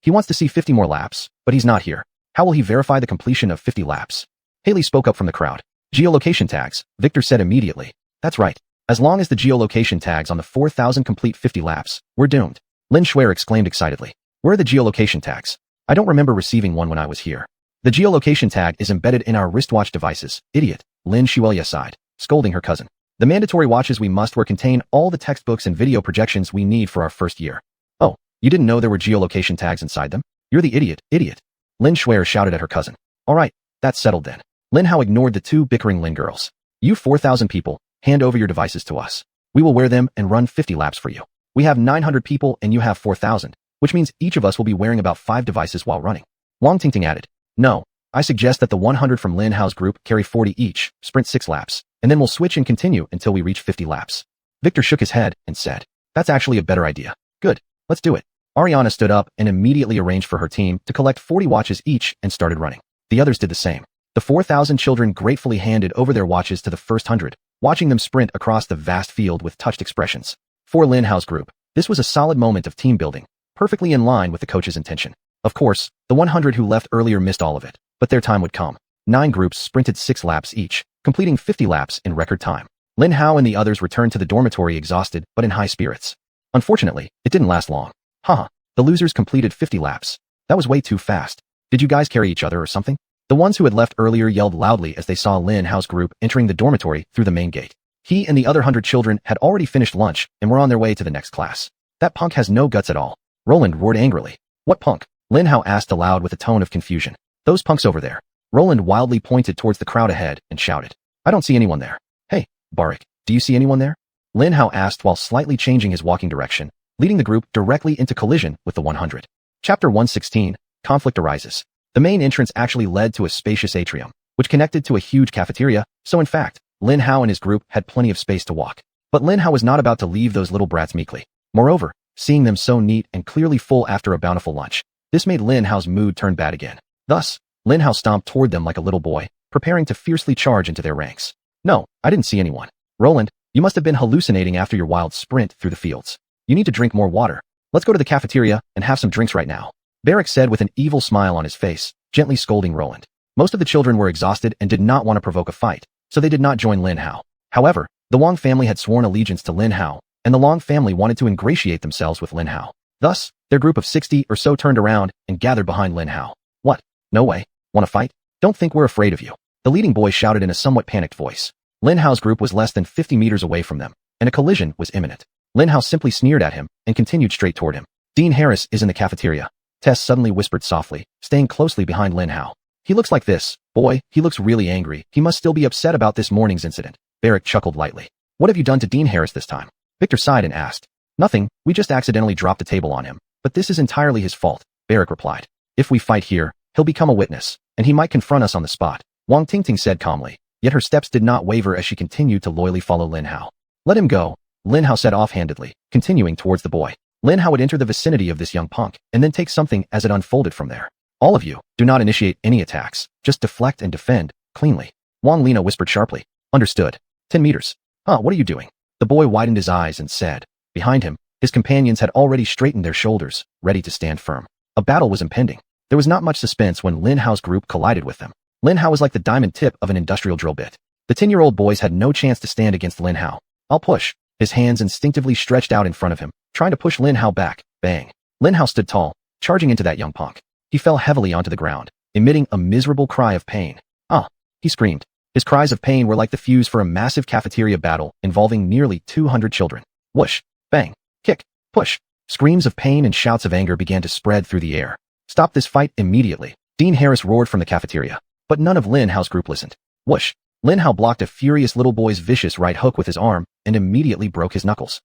He wants to see 50 more laps, but he's not here. How will he verify the completion of 50 laps? Haley spoke up from the crowd. Geolocation tags, Victor said immediately. That's right. As long as the geolocation tags on the 4,000 complete 50 laps, we're doomed. Lin Shuer exclaimed excitedly. Where are the geolocation tags? I don't remember receiving one when I was here. The geolocation tag is embedded in our wristwatch devices, idiot, Lin Shueya sighed, scolding her cousin. The mandatory watches we must wear contain all the textbooks and video projections we need for our first year. Oh, you didn't know there were geolocation tags inside them? You're the idiot. Lin Shuer shouted at her cousin. All right, that's settled then. Lin Hao ignored the two bickering Lin girls. You 4,000 people, hand over your devices to us. We will wear them and run 50 laps for you. We have 900 people and you have 4,000, which means each of us will be wearing about 5 devices while running. Wang Tingting added. No, I suggest that the 100 from Lin Hao's group carry 40 each, sprint 6 laps, and then we'll switch and continue until we reach 50 laps. Victor shook his head and said, that's actually a better idea. Good, let's do it. Ariana stood up and immediately arranged for her team to collect 40 watches each and started running. The others did the same. The 4,000 children gratefully handed over their watches to the first 100, watching them sprint across the vast field with touched expressions. For Lin Hao's group, this was a solid moment of team building, perfectly in line with the coach's intention. Of course, the 100 who left earlier missed all of it, but their time would come. 9 groups sprinted 6 laps each, completing 50 laps in record time. Lin Hao and the others returned to the dormitory exhausted but in high spirits. Unfortunately, it didn't last long. Haha, the losers completed 50 laps. That was way too fast. Did you guys carry each other or something? The ones who had left earlier yelled loudly as they saw Lin Hao's group entering the dormitory through the main gate. He and the other 100 children had already finished lunch and were on their way to the next class. That punk has no guts at all. Roland roared angrily. What punk? Lin Hao asked aloud with a tone of confusion. Those punks over there. Roland wildly pointed towards the crowd ahead and shouted. I don't see anyone there. Hey, Barik, do you see anyone there? Lin Hao asked while slightly changing his walking direction, leading the group directly into collision with the 100. Chapter 116, Conflict Arises. The main entrance actually led to a spacious atrium, which connected to a huge cafeteria, so in fact, Lin Hao and his group had plenty of space to walk. But Lin Hao was not about to leave those little brats meekly. Moreover, seeing them so neat and clearly full after a bountiful lunch, this made Lin Hao's mood turn bad again. Thus, Lin Hao stomped toward them like a little boy, preparing to fiercely charge into their ranks. No, I didn't see anyone. Roland, you must have been hallucinating after your wild sprint through the fields. You need to drink more water. Let's go to the cafeteria and have some drinks right now. Barik said with an evil smile on his face, gently scolding Roland. Most of the children were exhausted and did not want to provoke a fight, so they did not join Lin Hao. However, the Wang family had sworn allegiance to Lin Hao, and the Long family wanted to ingratiate themselves with Lin Hao. Thus, their group of 60 or so turned around and gathered behind Lin Hao. What? No way. Want to fight? Don't think we're afraid of you. The leading boy shouted in a somewhat panicked voice. Lin Hao's group was less than 50 meters away from them, and a collision was imminent. Lin Hao simply sneered at him and continued straight toward him. Dean Harris is in the cafeteria. Tess suddenly whispered softly, staying closely behind Lin Hao. He looks like this. Boy, he looks really angry. He must still be upset about this morning's incident. Barik chuckled lightly. What have you done to Dean Harris this time? Victor sighed and asked. Nothing, we just accidentally dropped the table on him. But this is entirely his fault, Barik replied. If we fight here, he'll become a witness, and he might confront us on the spot, Wang Tingting said calmly, yet her steps did not waver as she continued to loyally follow Lin Hao. Let him go, Lin Hao said offhandedly, continuing towards the boy. Lin Hao would enter the vicinity of this young punk, and then take something as it unfolded from there. All of you, do not initiate any attacks, just deflect and defend, cleanly. Wang Lina whispered sharply. Understood. 10 meters. Huh, what are you doing? The boy widened his eyes and said. Behind him, his companions had already straightened their shoulders, ready to stand firm. A battle was impending. There was not much suspense when Lin Hao's group collided with them. Lin Hao was like the diamond tip of an industrial drill bit. The 10-year-old boys had no chance to stand against Lin Hao. I'll push. His hands instinctively stretched out in front of him, trying to push Lin Hao back. Bang. Lin Hao stood tall, charging into that young punk. He fell heavily onto the ground, emitting a miserable cry of pain. Ah! He screamed. His cries of pain were like the fuse for a massive cafeteria battle involving nearly 200 children. Whoosh! Bang! Kick! Push! Screams of pain and shouts of anger began to spread through the air. Stop this fight immediately. Dean Harris roared from the cafeteria. But none of Lin Hao's group listened. Whoosh! Lin Hao blocked a furious little boy's vicious right hook with his arm and immediately broke his knuckles.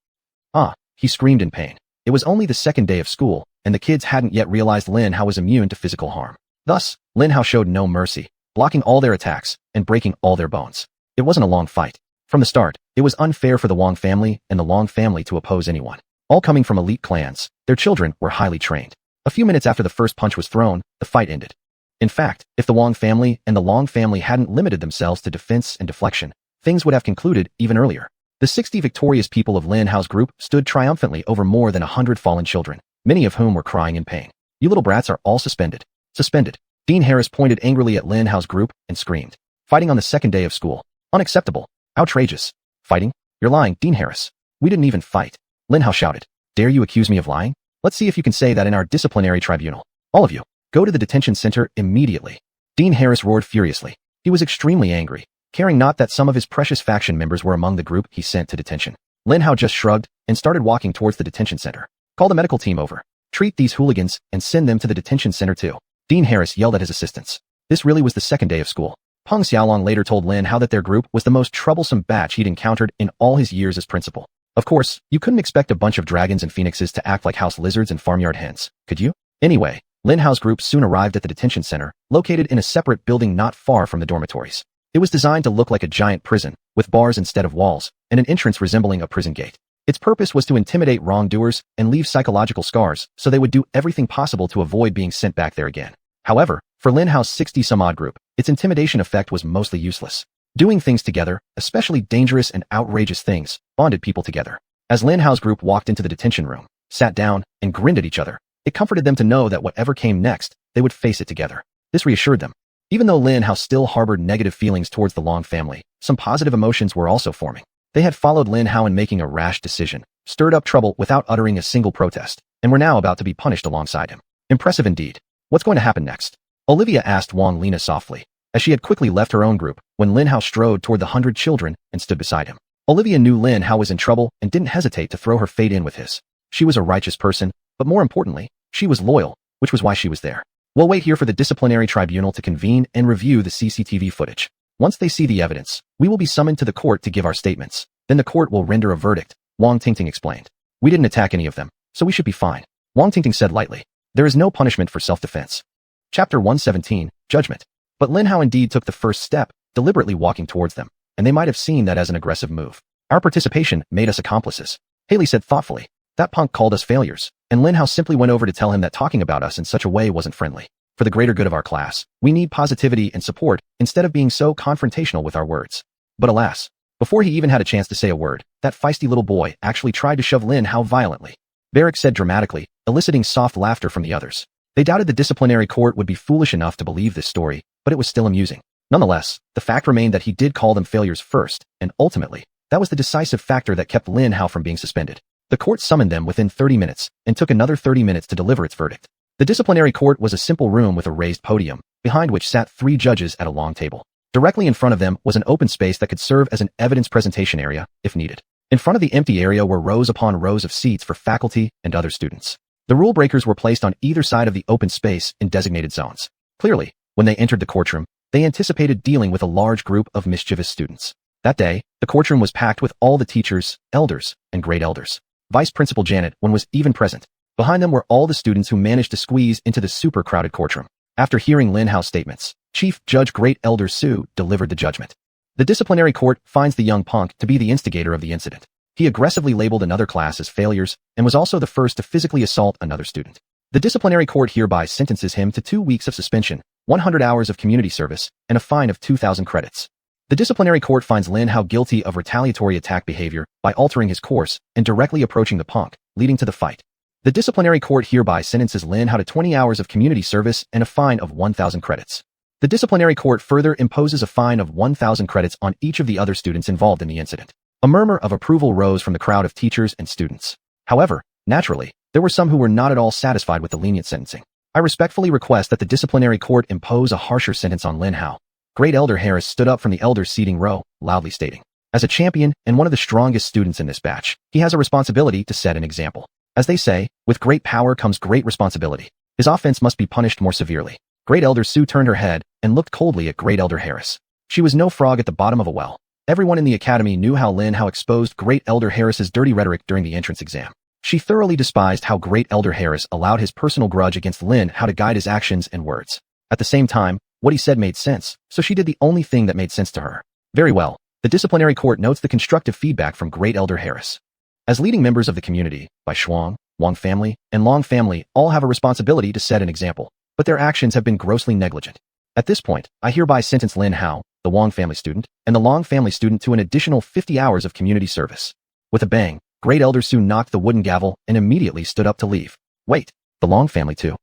Ah! He screamed in pain. It was only the second day of school, and the kids hadn't yet realized Lin Hao was immune to physical harm. Thus, Lin Hao showed no mercy, blocking all their attacks and breaking all their bones. It wasn't a long fight. From the start, it was unfair for the Wang family and the Long family to oppose anyone. All coming from elite clans, their children were highly trained. A few minutes after the first punch was thrown, the fight ended. In fact, if the Wang family and the Long family hadn't limited themselves to defense and deflection, things would have concluded even earlier. The 60 victorious people of Lin Hao's group stood triumphantly over more than 100 fallen children, many of whom were crying in pain. You little brats are all suspended. Suspended. Dean Harris pointed angrily at Lin Hao's group and screamed. Fighting on the second day of school. Unacceptable. Outrageous. Fighting? You're lying, Dean Harris. We didn't even fight. Lin Hao shouted. Dare you accuse me of lying? Let's see if you can say that in our disciplinary tribunal. All of you, go to the detention center immediately. Dean Harris roared furiously. He was extremely angry, caring not that some of his precious faction members were among the group he sent to detention. Lin Hao just shrugged and started walking towards the detention center. Call the medical team over. Treat these hooligans and send them to the detention center too. Dean Harris yelled at his assistants. This really was the second day of school. Peng Xiaolong later told Lin Hao that their group was the most troublesome batch he'd encountered in all his years as principal. Of course, you couldn't expect a bunch of dragons and phoenixes to act like house lizards and farmyard hens, could you? Anyway, Lin Hao's group soon arrived at the detention center, located in a separate building not far from the dormitories. It was designed to look like a giant prison, with bars instead of walls, and an entrance resembling a prison gate. Its purpose was to intimidate wrongdoers and leave psychological scars, so they would do everything possible to avoid being sent back there again. However, for Lin Hao's 60-some-odd group, its intimidation effect was mostly useless. Doing things together, especially dangerous and outrageous things, bonded people together. As Lin Hao's group walked into the detention room, sat down, and grinned at each other, it comforted them to know that whatever came next, they would face it together. This reassured them. Even though Lin Hao still harbored negative feelings towards the Long family, some positive emotions were also forming. They had followed Lin Hao in making a rash decision, stirred up trouble without uttering a single protest, and were now about to be punished alongside him. Impressive indeed. What's going to happen next? Olivia asked Wang Lina softly, as she had quickly left her own group when Lin Hao strode toward the 100 children and stood beside him. Olivia knew Lin Hao was in trouble and didn't hesitate to throw her fate in with his. She was a righteous person, but more importantly, she was loyal, which was why she was there. We'll wait here for the disciplinary tribunal to convene and review the CCTV footage. Once they see the evidence, we will be summoned to the court to give our statements. Then the court will render a verdict, Wang Tingting explained. We didn't attack any of them, so we should be fine. Wang Tingting said lightly. There is no punishment for self-defense. Chapter 117, Judgment. But Lin Hao indeed took the first step, deliberately walking towards them, and they might have seen that as an aggressive move. Our participation made us accomplices. Haley said thoughtfully. That punk called us failures, and Lin Hao simply went over to tell him that talking about us in such a way wasn't friendly. For the greater good of our class, we need positivity and support instead of being so confrontational with our words. But alas, before he even had a chance to say a word, that feisty little boy actually tried to shove Lin Hao violently. Barrick said dramatically, eliciting soft laughter from the others. They doubted the disciplinary court would be foolish enough to believe this story, but it was still amusing. Nonetheless, the fact remained that he did call them failures first, and ultimately, that was the decisive factor that kept Lin Hao from being suspended. The court summoned them within 30 minutes, and took another 30 minutes to deliver its verdict. The disciplinary court was a simple room with a raised podium, behind which sat 3 judges at a long table. Directly in front of them was an open space that could serve as an evidence presentation area, if needed. In front of the empty area were rows upon rows of seats for faculty and other students. The rule breakers were placed on either side of the open space in designated zones. Clearly, when they entered the courtroom, they anticipated dealing with a large group of mischievous students. That day, the courtroom was packed with all the teachers, elders, and great elders. Vice Principal Janet was even present. Behind them were all the students who managed to squeeze into the super crowded courtroom. After hearing Lin Hao's statements, Chief Judge Great Elder Su delivered the judgment. The disciplinary court finds the young punk to be the instigator of the incident. He aggressively labeled another class as failures and was also the first to physically assault another student. The disciplinary court hereby sentences him to 2 weeks of suspension, 100 hours of community service, and a fine of 2,000 credits. The disciplinary court finds Lin Hao guilty of retaliatory attack behavior by altering his course and directly approaching the punk, leading to the fight. The disciplinary court hereby sentences Lin Hao to 20 hours of community service and a fine of 1,000 credits. The disciplinary court further imposes a fine of 1,000 credits on each of the other students involved in the incident. A murmur of approval rose from the crowd of teachers and students. However, naturally, there were some who were not at all satisfied with the lenient sentencing. I respectfully request that the disciplinary court impose a harsher sentence on Lin Hao. Great Elder Harris stood up from the elders' seating row, loudly stating, as a champion and one of the strongest students in this batch, he has a responsibility to set an example. As they say, with great power comes great responsibility. His offense must be punished more severely. Great Elder Su turned her head and looked coldly at Great Elder Harris. She was no frog at the bottom of a well. Everyone in the academy knew how Lin Hao exposed Great Elder Harris's dirty rhetoric during the entrance exam. She thoroughly despised how Great Elder Harris allowed his personal grudge against Lin Hao to guide his actions and words. At the same time, what he said made sense, so she did the only thing that made sense to her. Very well. The disciplinary court notes the constructive feedback from Great Elder Harris. As leading members of the community, Bai Xuanyuan, Wang family, and Long family all have a responsibility to set an example, but their actions have been grossly negligent. At this point, I hereby sentence Lin Hao, the Wang family student, and the Long family student to an additional 50 hours of community service. With a bang, Great Elder Su knocked the wooden gavel and immediately stood up to leave. Wait, the Long family too?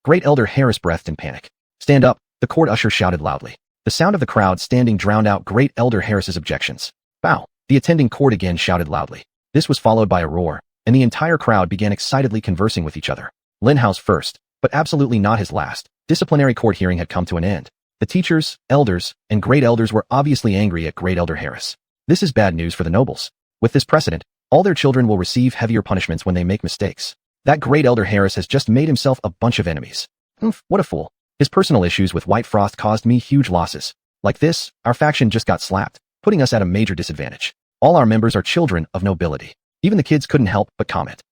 Great Elder Harris breathed in panic. Stand up, the court usher shouted loudly. The sound of the crowd standing drowned out Great Elder Harris's objections. Bow, the attending court again shouted loudly. This was followed by a roar, and the entire crowd began excitedly conversing with each other. Lin Hao's first, but absolutely not his last, disciplinary court hearing had come to an end. The teachers, elders, and great elders were obviously angry at Great Elder Harris. This is bad news for the nobles. With this precedent, all their children will receive heavier punishments when they make mistakes. That Great Elder Harris has just made himself a bunch of enemies. What a fool. His personal issues with White Frost caused me huge losses. Like this, our faction just got slapped, putting us at a major disadvantage. All our members are children of nobility. Even the kids couldn't help but comment.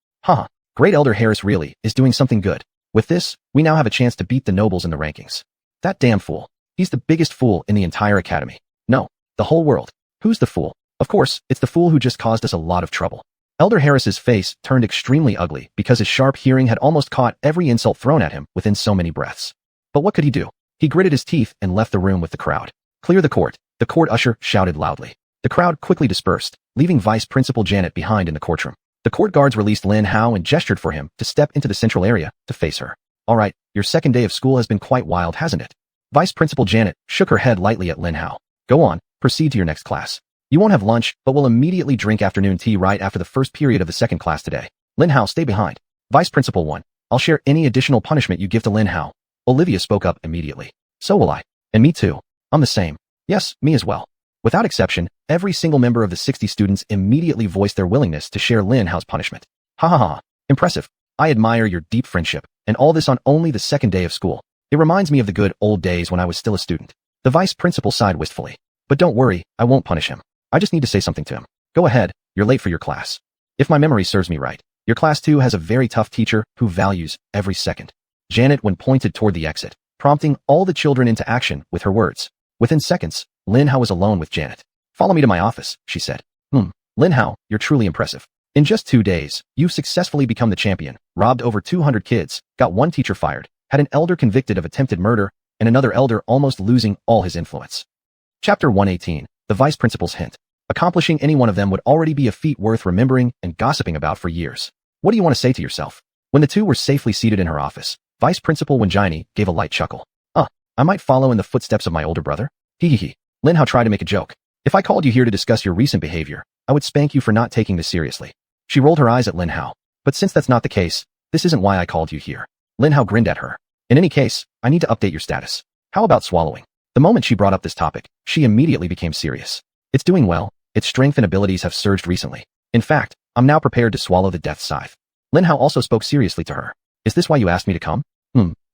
Great Elder Harris really is doing something good. With this, we now have a chance to beat the nobles in the rankings. That damn fool. He's the biggest fool in the entire academy. No, the whole world. Who's the fool? Of course, it's the fool who just caused us a lot of trouble. Elder Harris's face turned extremely ugly because his sharp hearing had almost caught every insult thrown at him within so many breaths. But what could he do? He gritted his teeth and left the room with the crowd. Clear the court, the court usher shouted loudly. The crowd quickly dispersed, leaving Vice Principal Janet behind in the courtroom. The court guards released Lin Hao and gestured for him to step into the central area to face her. All right, your second day of school has been quite wild, hasn't it? Vice Principal Janet shook her head lightly at Lin Hao. Go on, proceed to your next class. You won't have lunch, but will immediately drink afternoon tea right after the first period of the second class today. Lin Hao, stay behind. Vice Principal 1. I'll share any additional punishment you give to Lin Hao. Olivia spoke up immediately. So will I. And me too. I'm the same. Yes, me as well. Without exception, every single member of the 60 students immediately voiced their willingness to share Lin Hao's punishment. Impressive. I admire your deep friendship, and all this on only the second day of school. It reminds me of the good old days when I was still a student. The vice principal sighed wistfully. But don't worry, I won't punish him. I just need to say something to him. Go ahead, you're late for your class. If my memory serves me right, your class 2 has a very tough teacher who values every second. Janet pointed toward the exit, prompting all the children into action with her words. Within seconds, Lin Hao was alone with Janet. Follow me to my office, she said. Lin Hao, you're truly impressive. In just 2 days, you've successfully become the champion, robbed over 200 kids, got 1 teacher fired, had an elder convicted of attempted murder, and another elder almost losing all his influence. Chapter 118, The Vice Principal's Hint. Accomplishing any one of them would already be a feat worth remembering and gossiping about for years. What do you want to say to yourself? When the two were safely seated in her office, Vice Principal Xuanyuan gave a light chuckle. I might follow in the footsteps of my older brother. Lin Hao tried to make a joke. If I called you here to discuss your recent behavior, I would spank you for not taking this seriously. She rolled her eyes at Lin Hao. But since that's not the case, this isn't why I called you here. Lin Hao grinned at her. In any case, I need to update your status. How about swallowing? The moment she brought up this topic, she immediately became serious. It's doing well. Its strength and abilities have surged recently. In fact, I'm now prepared to swallow the death scythe. Lin Hao also spoke seriously to her. Is this why you asked me to come?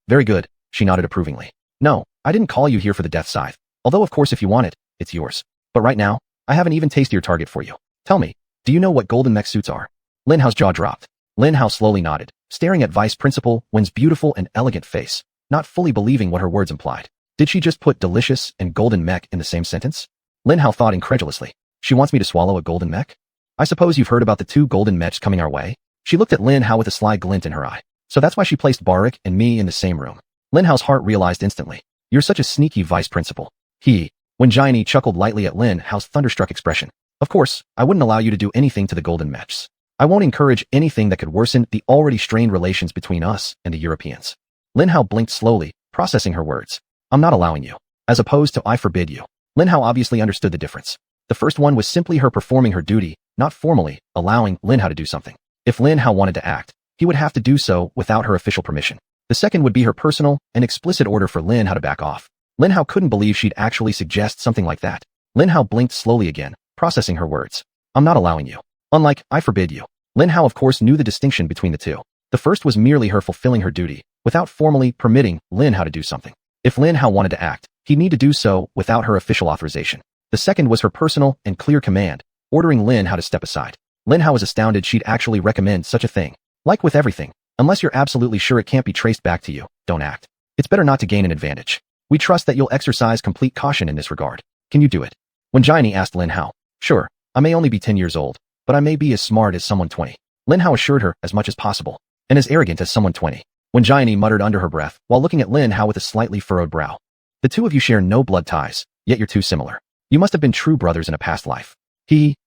Very good. She nodded approvingly. No, I didn't call you here for the death scythe. Although of course if you want it, it's yours. But right now, I have an even tastier target for you. Tell me, do you know what golden mech suits are? Lin Hao's jaw dropped. Lin Hao slowly nodded, staring at Vice Principal Wen's beautiful and elegant face, not fully believing what her words implied. Did she just put delicious and golden mech in the same sentence? Lin Hao thought incredulously. She wants me to swallow a golden mech? I suppose you've heard about the 2 golden mechs coming our way? She looked at Lin Hao with a sly glint in her eye. So that's why she placed Barak and me in the same room. Lin Hao's heart realized instantly. You're such a sneaky vice principal. When Xuanyuan chuckled lightly at Lin Hao's thunderstruck expression. Of course, I wouldn't allow you to do anything to the golden mechs. I won't encourage anything that could worsen the already strained relations between us and the Europeans. Lin Hao blinked slowly, processing her words. I'm not allowing you. As opposed to I forbid you. Lin Hao obviously understood the difference. The first one was simply her performing her duty, not formally allowing Lin Hao to do something. If Lin Hao wanted to act, he would have to do so without her official permission. The second would be her personal and explicit order for Lin Hao to back off. Lin Hao couldn't believe she'd actually suggest something like that. Lin Hao blinked slowly again, processing her words. I'm not allowing you. Unlike I forbid you. Lin Hao of course knew the distinction between the two. The first was merely her fulfilling her duty, without formally permitting Lin Hao to do something. If Lin Hao wanted to act, he'd need to do so without her official authorization. The second was her personal and clear command, ordering Lin Hao to step aside. Lin Hao was astounded she'd actually recommend such a thing. Like with everything, unless you're absolutely sure it can't be traced back to you, don't act. It's better not to gain an advantage. We trust that you'll exercise complete caution in this regard. Can you do it? When Xuanyuan asked Lin Hao. Sure, I may only be 10 years old, but I may be as smart as someone 20. Lin Hao assured her as much as possible, and as arrogant as someone 20. When Xuanyuan muttered under her breath while looking at Lin Hao with a slightly furrowed brow. The two of you share no blood ties, yet you're too similar. You must have been true brothers in a past life.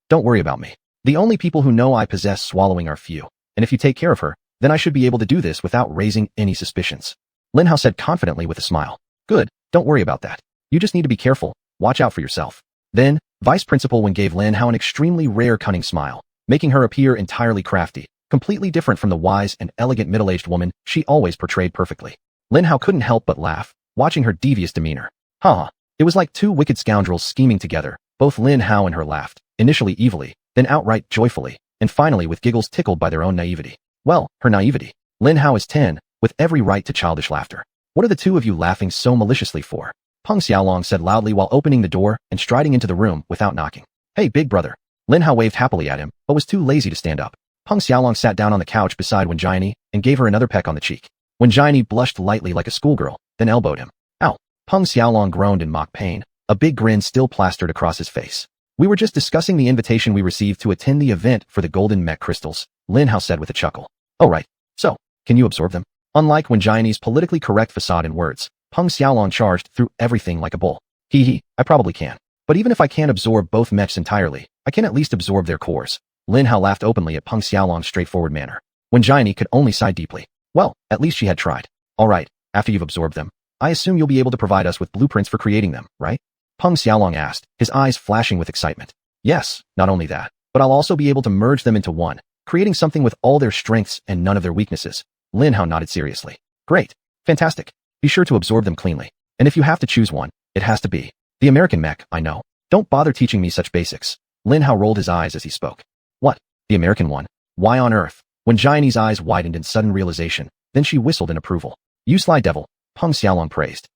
Don't worry about me. The only people who know I possess swallowing are few, and if you take care of her, then I should be able to do this without raising any suspicions. Lin Hao said confidently with a smile. Good, don't worry about that. You just need to be careful, watch out for yourself. Then, Vice Principal Wen gave Lin Hao an extremely rare cunning smile, making her appear entirely crafty, completely different from the wise and elegant middle-aged woman she always portrayed perfectly. Lin Hao couldn't help but laugh, watching her devious demeanor. It was like two wicked scoundrels scheming together. Both Lin Hao and her laughed, initially evilly, then outright joyfully, and finally with giggles tickled by their own naivety. Well, her naivety. Lin Hao is 10, with every right to childish laughter. What are the two of you laughing so maliciously for? Peng Xiaolong said loudly while opening the door and striding into the room without knocking. Hey, big brother. Lin Hao waved happily at him, but was too lazy to stand up. Peng Xiaolong sat down on the couch beside Xuanyuan and gave her another peck on the cheek. Xuanyuan blushed lightly like a schoolgirl, then elbowed him. Ow! Peng Xiaolong groaned in mock pain, a big grin still plastered across his face. We were just discussing the invitation we received to attend the event for the golden mech crystals, Lin Hao said with a chuckle. Oh right. So, can you absorb them? Unlike Xuanyuan's politically correct facade and words, Peng Xiaolong charged through everything like a bull. I probably can. But even if I can't absorb both mechs entirely, I can at least absorb their cores. Lin Hao laughed openly at Peng Xiaolong's straightforward manner. Xuanyuan could only sigh deeply. Well, at least she had tried. All right, after you've absorbed them, I assume you'll be able to provide us with blueprints for creating them, right? Peng Xiaolong asked, his eyes flashing with excitement. Yes, not only that, but I'll also be able to merge them into one, creating something with all their strengths and none of their weaknesses. Lin Hao nodded seriously. Great. Fantastic. Be sure to absorb them cleanly. And if you have to choose one, it has to be the American mech, I know. Don't bother teaching me such basics. Lin Hao rolled his eyes as he spoke. What? The American one? Why on earth? When Xuanyuan's eyes widened in sudden realization, then she whistled in approval. You sly devil, Peng Xiaolong praised.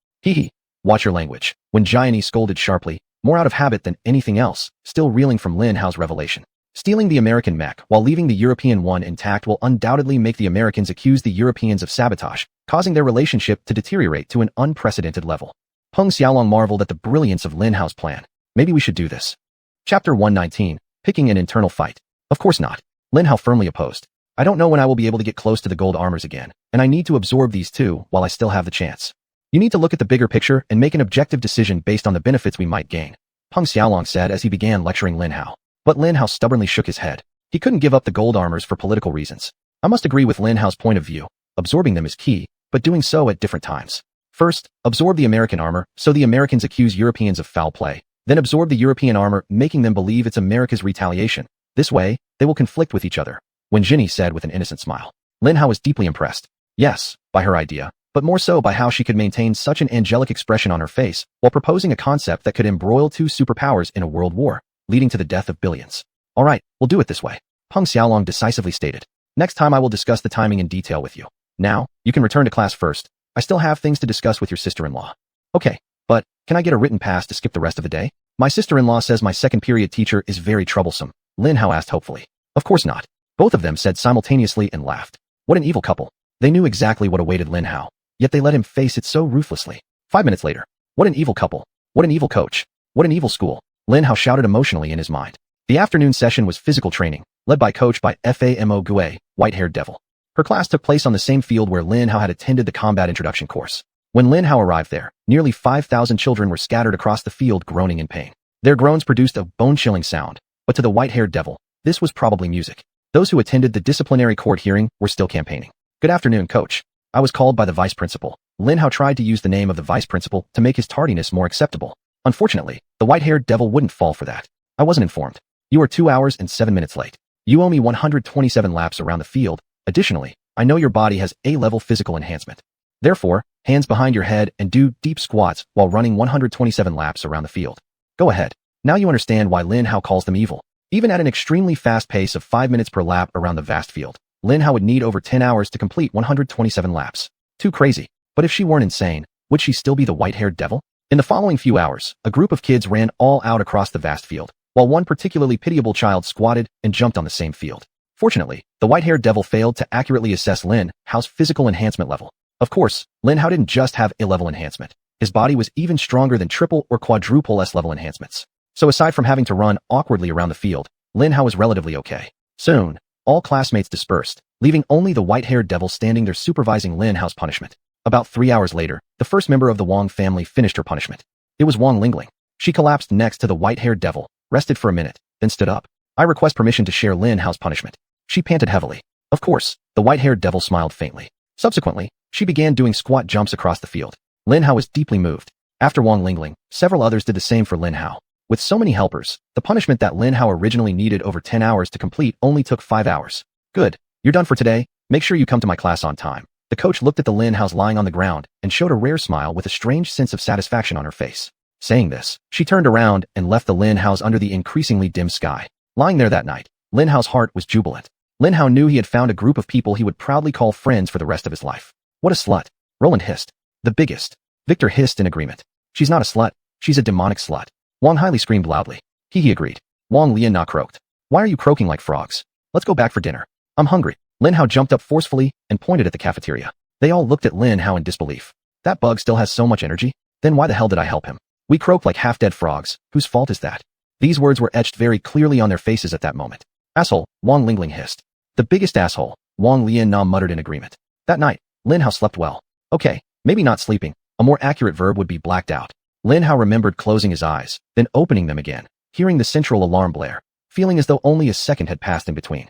Watch your language. When Xuanyuan scolded sharply, more out of habit than anything else, still reeling from Lin Hao's revelation. Stealing the American mech while leaving the European one intact will undoubtedly make the Americans accuse the Europeans of sabotage, causing their relationship to deteriorate to an unprecedented level. Peng Xiaolong marveled at the brilliance of Lin Hao's plan. Maybe we should do this. Chapter 119, Picking an Internal Fight. Of course not. Lin Hao firmly opposed. I don't know when I will be able to get close to the gold armors again, and I need to absorb these too while I still have the chance. You need to look at the bigger picture and make an objective decision based on the benefits we might gain, Peng Xiaolong said as he began lecturing Lin Hao. But Lin Hao stubbornly shook his head. He couldn't give up the gold armors for political reasons. I must agree with Lin Hao's point of view. Absorbing them is key, but doing so at different times. First, absorb the American armor, so the Americans accuse Europeans of foul play. Then absorb the European armor, making them believe it's America's retaliation. This way, they will conflict with each other. When Jinny said with an innocent smile. Lin Hao was deeply impressed. Yes, by her idea, but more so by how she could maintain such an angelic expression on her face while proposing a concept that could embroil two superpowers in a world war, leading to the death of billions. All right, we'll do it this way, Peng Xiaolong decisively stated. Next time I will discuss the timing in detail with you. Now, you can return to class first. I still have things to discuss with your sister-in-law. Okay, but can I get a written pass to skip the rest of the day? My sister-in-law says my second period teacher is very troublesome, Lin Hao asked hopefully. Of course not. Both of them said simultaneously and laughed. What an evil couple. They knew exactly what awaited Lin Hao, yet they let him face it so ruthlessly. 5 minutes later. What an evil couple. What an evil coach. What an evil school. Lin Hao shouted emotionally in his mind. The afternoon session was physical training, led by coach by Famo Gue, white-haired devil. Her class took place on the same field where Lin Hao had attended the combat introduction course. When Lin Hao arrived there, nearly 5,000 children were scattered across the field groaning in pain. Their groans produced a bone-chilling sound, but to the white-haired devil, this was probably music. Those who attended the disciplinary court hearing were still campaigning. Good afternoon, coach. I was called by the vice principal. Lin Hao tried to use the name of the vice principal to make his tardiness more acceptable. Unfortunately, the white-haired devil wouldn't fall for that. I wasn't informed. You are 2 hours and 7 minutes late. You owe me 127 laps around the field. Additionally, I know your body has A-level physical enhancement. Therefore, hands behind your head and do deep squats while running 127 laps around the field. Go ahead. Now you understand why Lin Hao calls them evil. Even at an extremely fast pace of 5 minutes per lap around the vast field, Lin Hao would need over 10 hours to complete 127 laps. Too crazy. But if she weren't insane, would she still be the white-haired devil? In the following few hours, a group of kids ran all out across the vast field, while one particularly pitiable child squatted and jumped on the same field. Fortunately, the white-haired devil failed to accurately assess Lin Hao's physical enhancement level. Of course, Lin Hao didn't just have A-level enhancement. His body was even stronger than triple or quadruple S-level enhancements. So aside from having to run awkwardly around the field, Lin Hao was relatively okay. Soon, all classmates dispersed, leaving only the white-haired devil standing there supervising Lin Hao's punishment. About 3 hours later, the first member of the Wang family finished her punishment. It was Wang Lingling. She collapsed next to the white-haired devil, rested for a minute, then stood up. I request permission to share Lin Hao's punishment. She panted heavily. Of course, the white-haired devil smiled faintly. Subsequently, she began doing squat jumps across the field. Lin Hao was deeply moved. After Wang Lingling, several others did the same for Lin Hao. With so many helpers, the punishment that Lin Hao originally needed over 10 hours to complete only took 5 hours. Good. You're done for today. Make sure you come to my class on time. The coach looked at the Lin Haos lying on the ground and showed a rare smile with a strange sense of satisfaction on her face. Saying this, she turned around and left the Lin Haos under the increasingly dim sky. Lying there that night, Lin Hao's heart was jubilant. Lin Hao knew he had found a group of people he would proudly call friends for the rest of his life. What a slut. Roland hissed. The biggest. Victor hissed in agreement. She's not a slut, she's a demonic slut. Wang highly screamed loudly. He agreed. Wang Lianna croaked. Why are you croaking like frogs? Let's go back for dinner. I'm hungry. Lin Hao jumped up forcefully and pointed at the cafeteria. They all looked at Lin Hao in disbelief. That bug still has so much energy? Then why the hell did I help him? We croak like half-dead frogs. Whose fault is that? These words were etched very clearly on their faces at that moment. Asshole, Wang Lingling hissed. The biggest asshole, Wang Lianna muttered in agreement. That night, Lin Hao slept well. Okay, maybe not sleeping. A more accurate verb would be blacked out. Lin Hao remembered closing his eyes, then opening them again, hearing the central alarm blare, feeling as though only a second had passed in between.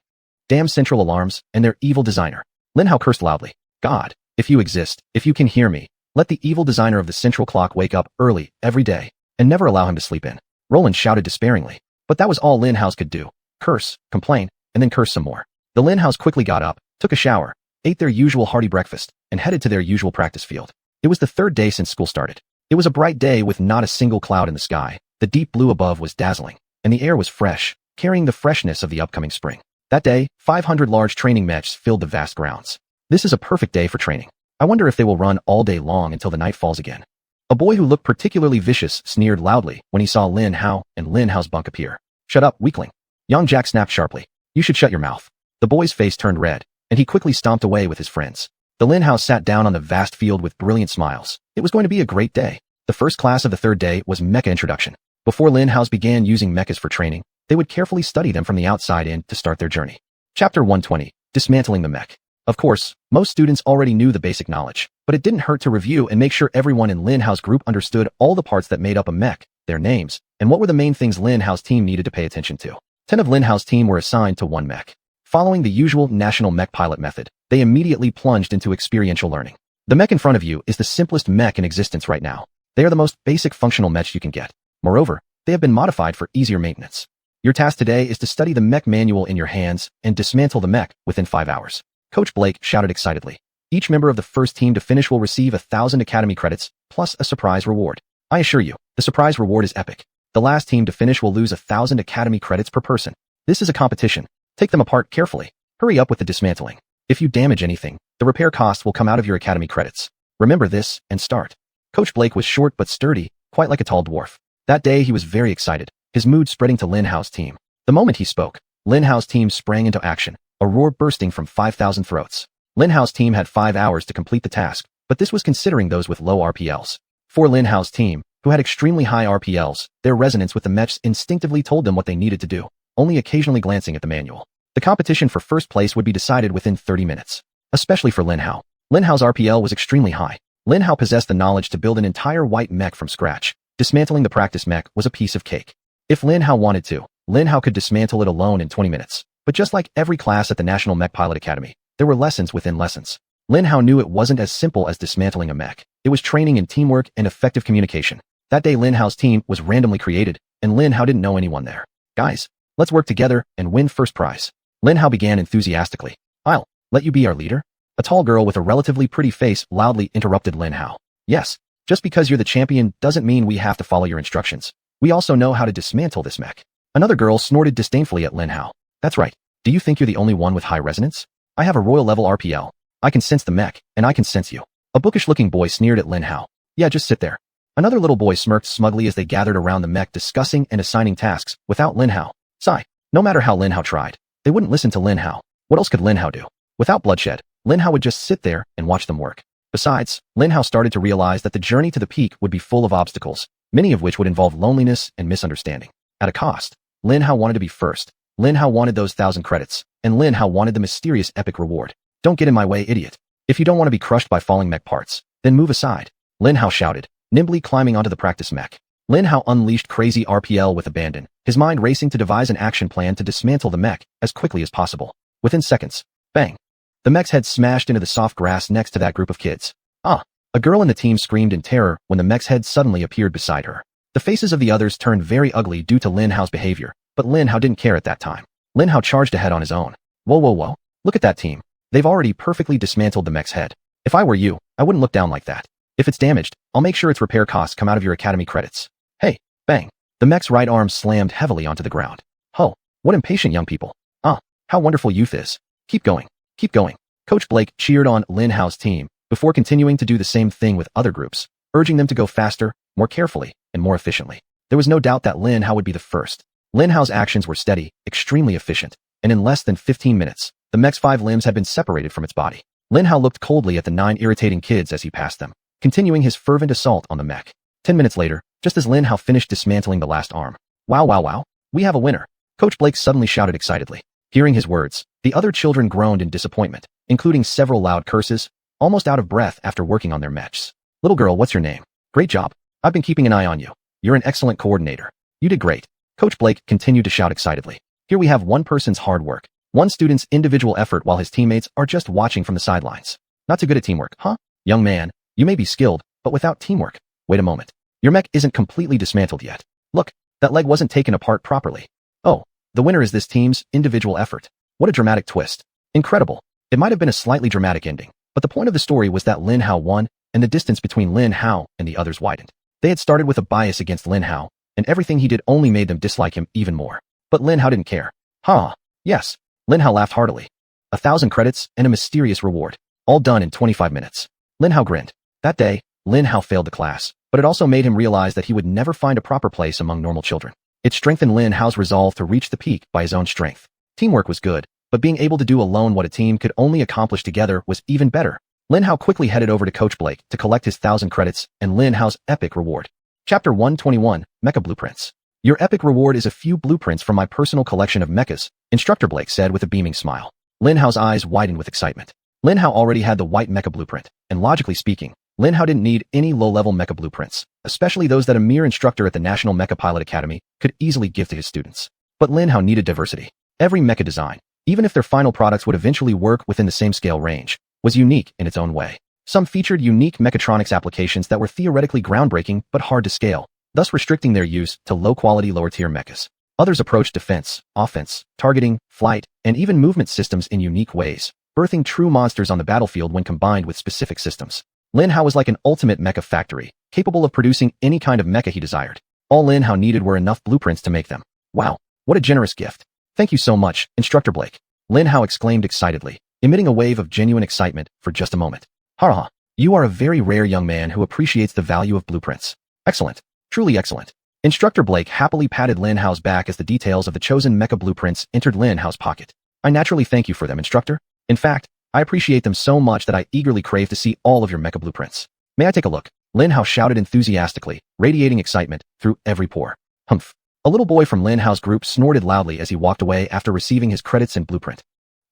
Damn central alarms and their evil designer. Lin Hao cursed loudly. God, if you exist, if you can hear me, let the evil designer of the central clock wake up early, every day, and never allow him to sleep in. Roland shouted despairingly. But that was all Lin Haos could do. Curse, complain, and then curse some more. The Lin Haos quickly got up, took a shower, ate their usual hearty breakfast, and headed to their usual practice field. It was the third day since school started. It was a bright day with not a single cloud in the sky. The deep blue above was dazzling, and the air was fresh, carrying the freshness of the upcoming spring. That day, 500 large training mechs filled the vast grounds. This is a perfect day for training. I wonder if they will run all day long until the night falls again. A boy who looked particularly vicious sneered loudly when he saw Lin Hao and Lin Hao's bunk appear. Shut up, weakling. Young Jack snapped sharply. You should shut your mouth. The boy's face turned red, and he quickly stomped away with his friends. The Lin Hao sat down on the vast field with brilliant smiles. It was going to be a great day. The first class of the third day was Mecha Introduction. Before Lin Haos began using mechas for training, they would carefully study them from the outside in to start their journey. Chapter 120, Dismantling the Mech. Of course, most students already knew the basic knowledge, but it didn't hurt to review and make sure everyone in Lin Hao's group understood all the parts that made up a mech, their names, and what were the main things Lin Hao's team needed to pay attention to. 10 of Lin Hao's team were assigned to one mech. Following the usual national mech pilot method, they immediately plunged into experiential learning. The mech in front of you is the simplest mech in existence right now. They are the most basic functional mechs you can get. Moreover, they have been modified for easier maintenance. Your task today is to study the mech manual in your hands and dismantle the mech within 5 hours. Coach Blake shouted excitedly. Each member of the first team to finish will receive 1,000 academy credits, plus a surprise reward. I assure you, the surprise reward is epic. The last team to finish will lose 1,000 academy credits per person. This is a competition. Take them apart carefully. Hurry up with the dismantling. If you damage anything, the repair cost will come out of your academy credits. Remember this, and start. Coach Blake was short but sturdy, quite like a tall dwarf. That day he was very excited, his mood spreading to Lin Hao's team. The moment he spoke, Lin Hao's team sprang into action, a roar bursting from 5,000 throats. Lin Hao's team had 5 hours to complete the task, but this was considering those with low RPLs. For Lin Hao's team, who had extremely high RPLs, their resonance with the mechs instinctively told them what they needed to do, only occasionally glancing at the manual. The competition for first place would be decided within 30 minutes. Especially for Lin Hao. Lin Hao's RPL was extremely high. Lin Hao possessed the knowledge to build an entire white mech from scratch. Dismantling the practice mech was a piece of cake. If Lin Hao wanted to, Lin Hao could dismantle it alone in 20 minutes. But just like every class at the National Mech Pilot Academy, there were lessons within lessons. Lin Hao knew it wasn't as simple as dismantling a mech. It was training in teamwork and effective communication. That day Lin Hao's team was randomly created, and Lin Hao didn't know anyone there. Guys, let's work together and win first prize. Lin Hao began enthusiastically. I'll let you be our leader? A tall girl with a relatively pretty face loudly interrupted Lin Hao. Yes, just because you're the champion doesn't mean we have to follow your instructions. We also know how to dismantle this mech. Another girl snorted disdainfully at Lin Hao. That's right. Do you think you're the only one with high resonance? I have a royal level RPL. I can sense the mech, and I can sense you. A bookish-looking boy sneered at Lin Hao. Yeah, just sit there. Another little boy smirked smugly as they gathered around the mech discussing and assigning tasks without Lin Hao. Sigh. No matter how Lin Hao tried, they wouldn't listen to Lin Hao. What else could Lin Hao do? Without bloodshed, Lin Hao would just sit there and watch them work. Besides, Lin Hao started to realize that the journey to the peak would be full of obstacles, many of which would involve loneliness and misunderstanding. At a cost, Lin Hao wanted to be first. Lin Hao wanted those 1,000 credits, and Lin Hao wanted the mysterious epic reward. Don't get in my way, idiot. If you don't want to be crushed by falling mech parts, then move aside. Lin Hao shouted, nimbly climbing onto the practice mech. Lin Hao unleashed crazy RPL with abandon, his mind racing to devise an action plan to dismantle the mech as quickly as possible. Within seconds, bang! The mech's head smashed into the soft grass next to that group of kids. Ah! A girl in the team screamed in terror when the mech's head suddenly appeared beside her. The faces of the others turned very ugly due to Lin Hao's behavior, but Lin Hao didn't care at that time. Lin Hao charged ahead on his own. Whoa whoa whoa, look at that team. They've already perfectly dismantled the mech's head. If I were you, I wouldn't look down like that. If it's damaged, I'll make sure its repair costs come out of your academy credits. Hey, bang. The mech's right arm slammed heavily onto the ground. Ho, what impatient young people. Ah, how wonderful youth is. Keep going, keep going. Coach Blake cheered on Lin Hao's team before continuing to do the same thing with other groups, urging them to go faster, more carefully, and more efficiently. There was no doubt that Lin Hao would be the first. Lin Hao's actions were steady, extremely efficient, and in less than 15 minutes, the mech's 5 limbs had been separated from its body. Lin Hao looked coldly at the 9 irritating kids as he passed them, continuing his fervent assault on the mech. 10 minutes later, just as Lin Hao finished dismantling the last arm. Wow wow wow, we have a winner. Coach Blake suddenly shouted excitedly. Hearing his words, the other children groaned in disappointment, including several loud curses, almost out of breath after working on their mechs. Little girl, what's your name? Great job. I've been keeping an eye on you. You're an excellent coordinator. You did great. Coach Blake continued to shout excitedly. Here we have one person's hard work, one student's individual effort while his teammates are just watching from the sidelines. Not too good at teamwork, huh? Young man, you may be skilled, but without teamwork. Wait a moment. Your mech isn't completely dismantled yet. Look, that leg wasn't taken apart properly. Oh, the winner is this team's individual effort. What a dramatic twist. Incredible. It might have been a slightly dramatic ending, but the point of the story was that Lin Hao won, and the distance between Lin Hao and the others widened. They had started with a bias against Lin Hao, and everything he did only made them dislike him even more. But Lin Hao didn't care. Ha! Yes. Lin Hao laughed heartily. 1,000 credits and a mysterious reward. All done in 25 minutes. Lin Hao grinned. That day, Lin Hao failed the class, but it also made him realize that he would never find a proper place among normal children. It strengthened Lin Hao's resolve to reach the peak by his own strength. Teamwork was good, but being able to do alone what a team could only accomplish together was even better. Lin Hao quickly headed over to Coach Blake to collect his 1,000 credits and Lin Hao's epic reward. Chapter 121, Mecha Blueprints. Your epic reward is a few blueprints from my personal collection of mechas, Instructor Blake said with a beaming smile. Lin Hao's eyes widened with excitement. Lin Hao already had the white mecha blueprint, and logically speaking, Lin Hao didn't need any low-level mecha blueprints, especially those that a mere instructor at the National Mecha Pilot Academy could easily give to his students. But Lin Hao needed diversity. Every mecha design, even if their final products would eventually work within the same scale range, was unique in its own way. Some featured unique mechatronics applications that were theoretically groundbreaking but hard to scale, thus restricting their use to low-quality lower-tier mechas. Others approached defense, offense, targeting, flight, and even movement systems in unique ways, birthing true monsters on the battlefield when combined with specific systems. Lin Hao was like an ultimate mecha factory, capable of producing any kind of mecha he desired. All Lin Hao needed were enough blueprints to make them. Wow, what a generous gift. Thank you so much, Instructor Blake. Lin Hao exclaimed excitedly, emitting a wave of genuine excitement for just a moment. Ha! You are a very rare young man who appreciates the value of blueprints. Excellent. Truly excellent. Instructor Blake happily patted Lin Hao's back as the details of the chosen mecha blueprints entered Lin Hao's pocket. I naturally thank you for them, Instructor. In fact, I appreciate them so much that I eagerly crave to see all of your mecha blueprints. May I take a look? Lin Hao shouted enthusiastically, radiating excitement through every pore. Humph. A little boy from Lin Hao's group snorted loudly as he walked away after receiving his credits and blueprint.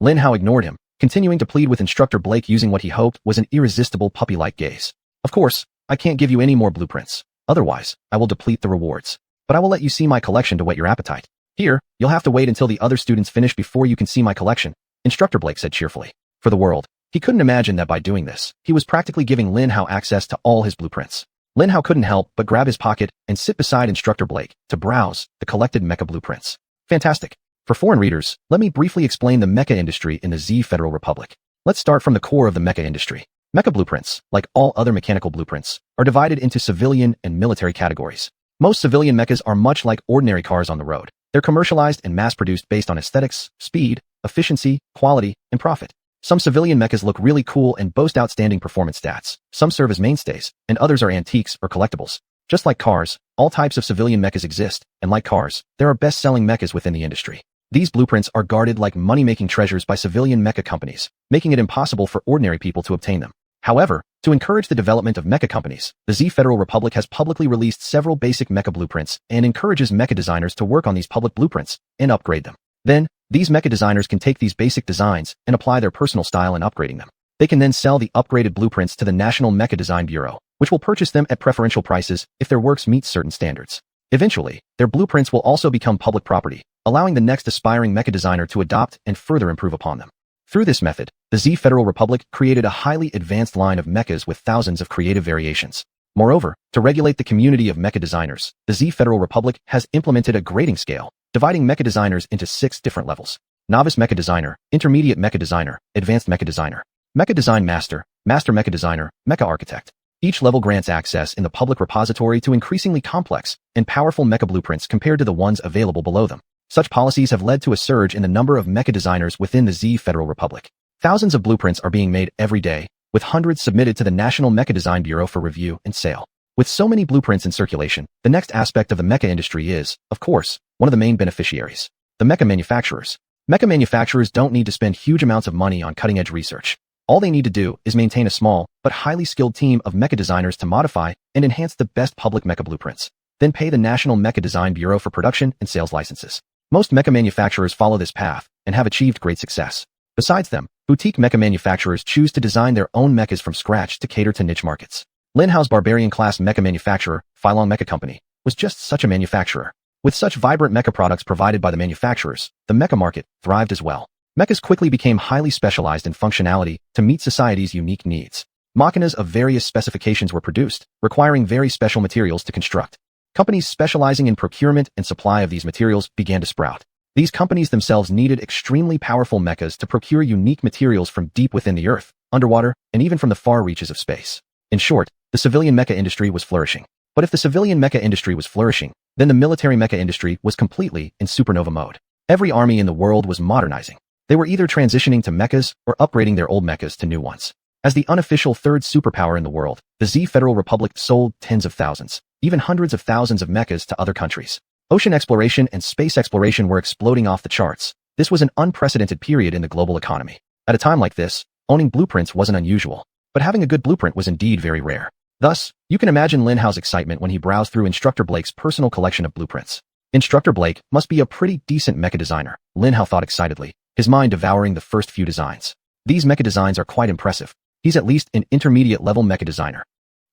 Lin Hao ignored him, continuing to plead with Instructor Blake using what he hoped was an irresistible puppy-like gaze. Of course, I can't give you any more blueprints. Otherwise, I will deplete the rewards. But I will let you see my collection to whet your appetite. Here, you'll have to wait until the other students finish before you can see my collection, Instructor Blake said cheerfully. For the world, he couldn't imagine that by doing this, he was practically giving Lin Hao access to all his blueprints. Lin Hao couldn't help but grab his pocket and sit beside Instructor Blake to browse the collected mecha blueprints. Fantastic. For foreign readers, let me briefly explain the mecha industry in the Z Federal Republic. Let's start from the core of the mecha industry. Mecha blueprints, like all other mechanical blueprints, are divided into civilian and military categories. Most civilian mechas are much like ordinary cars on the road. They're commercialized and mass-produced based on aesthetics, speed, efficiency, quality, and profit. Some civilian mechas look really cool and boast outstanding performance stats. Some serve as mainstays, and others are antiques or collectibles. Just like cars, all types of civilian mechas exist, and like cars, there are best-selling mechas within the industry. These blueprints are guarded like money-making treasures by civilian mecha companies, making it impossible for ordinary people to obtain them. However, to encourage the development of mecha companies, the Z Federal Republic has publicly released several basic mecha blueprints and encourages mecha designers to work on these public blueprints and upgrade them. Then, these mecha designers can take these basic designs and apply their personal style in upgrading them. They can then sell the upgraded blueprints to the National Mecha Design Bureau, which will purchase them at preferential prices if their works meet certain standards. Eventually, their blueprints will also become public property, allowing the next aspiring mecha designer to adopt and further improve upon them. Through this method, the Z Federal Republic created a highly advanced line of mechas with thousands of creative variations. Moreover, to regulate the community of mecha designers, the Z Federal Republic has implemented a grading scale, dividing mecha designers into 6 different levels: Novice Mecha Designer, Intermediate Mecha Designer, Advanced Mecha Designer, Mecha Design Master, Master Mecha Designer, Mecha Architect. Each level grants access in the public repository to increasingly complex and powerful mecha blueprints compared to the ones available below them. Such policies have led to a surge in the number of mecha designers within the Z Federal Republic. Thousands of blueprints are being made every day, with hundreds submitted to the National Mecha Design Bureau for review and sale. With so many blueprints in circulation, the next aspect of the mecha industry is, of course, one of the main beneficiaries: the mecha manufacturers. Mecha manufacturers don't need to spend huge amounts of money on cutting-edge research. All they need to do is maintain a small, but highly skilled team of mecha designers to modify and enhance the best public mecha blueprints. Then pay the National Mecha Design Bureau for production and sales licenses. Most mecha manufacturers follow this path and have achieved great success. Besides them, boutique mecha manufacturers choose to design their own mechas from scratch to cater to niche markets. Linhao's barbarian-class mecha manufacturer, Phylong Mecha Company, was just such a manufacturer. With such vibrant mecha products provided by the manufacturers, the mecha market thrived as well. Mechas quickly became highly specialized in functionality to meet society's unique needs. Machinas of various specifications were produced, requiring very special materials to construct. Companies specializing in procurement and supply of these materials began to sprout. These companies themselves needed extremely powerful mechas to procure unique materials from deep within the earth, underwater, and even from the far reaches of space. In short, the civilian mecha industry was flourishing. But if the civilian mecha industry was flourishing, then the military mecha industry was completely in supernova mode. Every army in the world was modernizing. They were either transitioning to mechas or upgrading their old mechas to new ones. As the unofficial third superpower in the world, the Z Federal Republic sold tens of thousands, even hundreds of thousands of mechas to other countries. Ocean exploration and space exploration were exploding off the charts. This was an unprecedented period in the global economy. At a time like this, owning blueprints wasn't unusual, but having a good blueprint was indeed very rare. Thus, you can imagine Lin Hao's excitement when he browsed through Instructor Blake's personal collection of blueprints. Instructor Blake must be a pretty decent mecha designer, Lin Hao thought excitedly, his mind devouring the first few designs. These mecha designs are quite impressive. He's at least an intermediate-level mecha designer.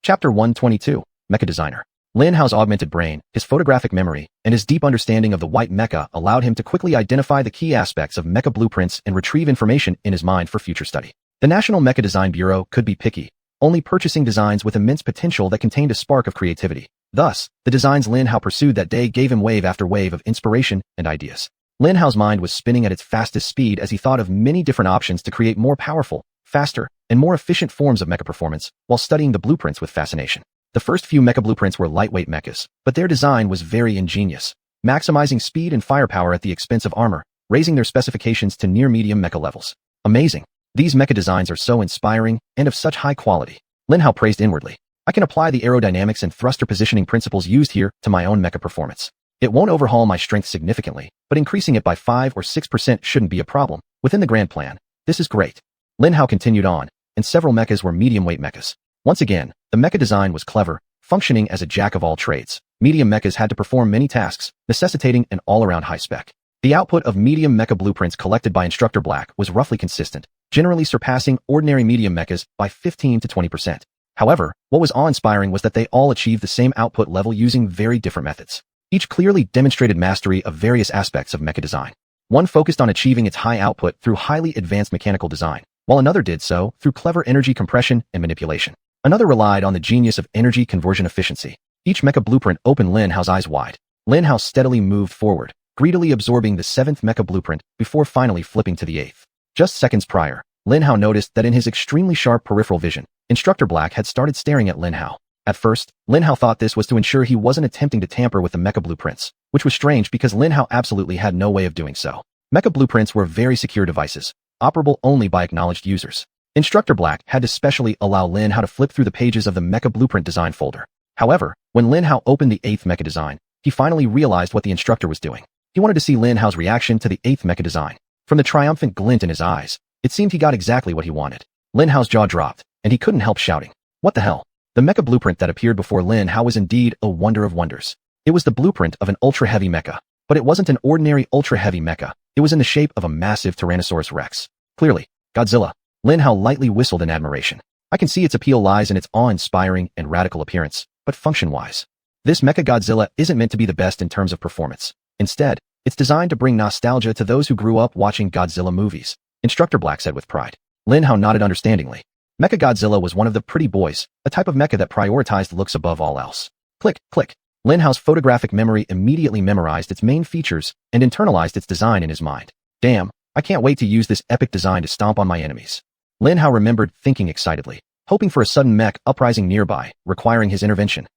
Chapter 122, Mecha Designer. Lin Hao's augmented brain, his photographic memory, and his deep understanding of the white mecha allowed him to quickly identify the key aspects of mecha blueprints and retrieve information in his mind for future study. The National Mecha Design Bureau could be picky, only purchasing designs with immense potential that contained a spark of creativity. Thus, the designs Lin Hao pursued that day gave him wave after wave of inspiration and ideas. Lin Hao's mind was spinning at its fastest speed as he thought of many different options to create more powerful, faster, and more efficient forms of mecha performance while studying the blueprints with fascination. The first few mecha blueprints were lightweight mechas, but their design was very ingenious, maximizing speed and firepower at the expense of armor, raising their specifications to near-medium mecha levels. Amazing! These mecha designs are so inspiring and of such high quality. Lin Hao praised inwardly. I can apply the aerodynamics and thruster positioning principles used here to my own mecha performance. It won't overhaul my strength significantly, but increasing it by 5 or 6% shouldn't be a problem. Within the grand plan, this is great. Lin Hao continued on, and several mechas were medium-weight mechas. Once again, the mecha design was clever, functioning as a jack of all trades. Medium mechas had to perform many tasks, necessitating an all-around high spec. The output of medium mecha blueprints collected by Instructor Black was roughly consistent, generally surpassing ordinary medium mechas by 15 to 20%. However, what was awe-inspiring was that they all achieved the same output level using very different methods. Each clearly demonstrated mastery of various aspects of mecha design. One focused on achieving its high output through highly advanced mechanical design, while another did so through clever energy compression and manipulation. Another relied on the genius of energy conversion efficiency. Each mecha blueprint opened Lin Hao's eyes wide. Lin Hao steadily moved forward, greedily absorbing the 7th mecha blueprint before finally flipping to the 8th. Just seconds prior, Lin Hao noticed that in his extremely sharp peripheral vision, Instructor Black had started staring at Lin Hao. At first, Lin Hao thought this was to ensure he wasn't attempting to tamper with the mecha blueprints, which was strange because Lin Hao absolutely had no way of doing so. Mecha blueprints were very secure devices, operable only by acknowledged users. Instructor Black had to specially allow Lin Hao to flip through the pages of the mecha blueprint design folder. However, when Lin Hao opened the 8th mecha design, he finally realized what the instructor was doing. He wanted to see Lin Hao's reaction to the 8th mecha design. From the triumphant glint in his eyes, it seemed he got exactly what he wanted. Lin Hao's jaw dropped, and he couldn't help shouting, "What the hell?" The mecha blueprint that appeared before Lin Hao was indeed a wonder of wonders. It was the blueprint of an ultra-heavy mecha, but it wasn't an ordinary ultra-heavy mecha. It was in the shape of a massive Tyrannosaurus Rex. Clearly, Godzilla. Lin Hao lightly whistled in admiration. I can see its appeal lies in its awe-inspiring and radical appearance, but function-wise. This Mecha Godzilla isn't meant to be the best in terms of performance. Instead, it's designed to bring nostalgia to those who grew up watching Godzilla movies, Instructor Black said with pride. Lin Hao nodded understandingly. Mecha Godzilla was one of the pretty boys, a type of mecha that prioritized looks above all else. Click, click. Lin Hao's photographic memory immediately memorized its main features and internalized its design in his mind. Damn, I can't wait to use this epic design to stomp on my enemies. Lin Hao remembered, thinking excitedly, hoping for a sudden mech uprising nearby, requiring his intervention.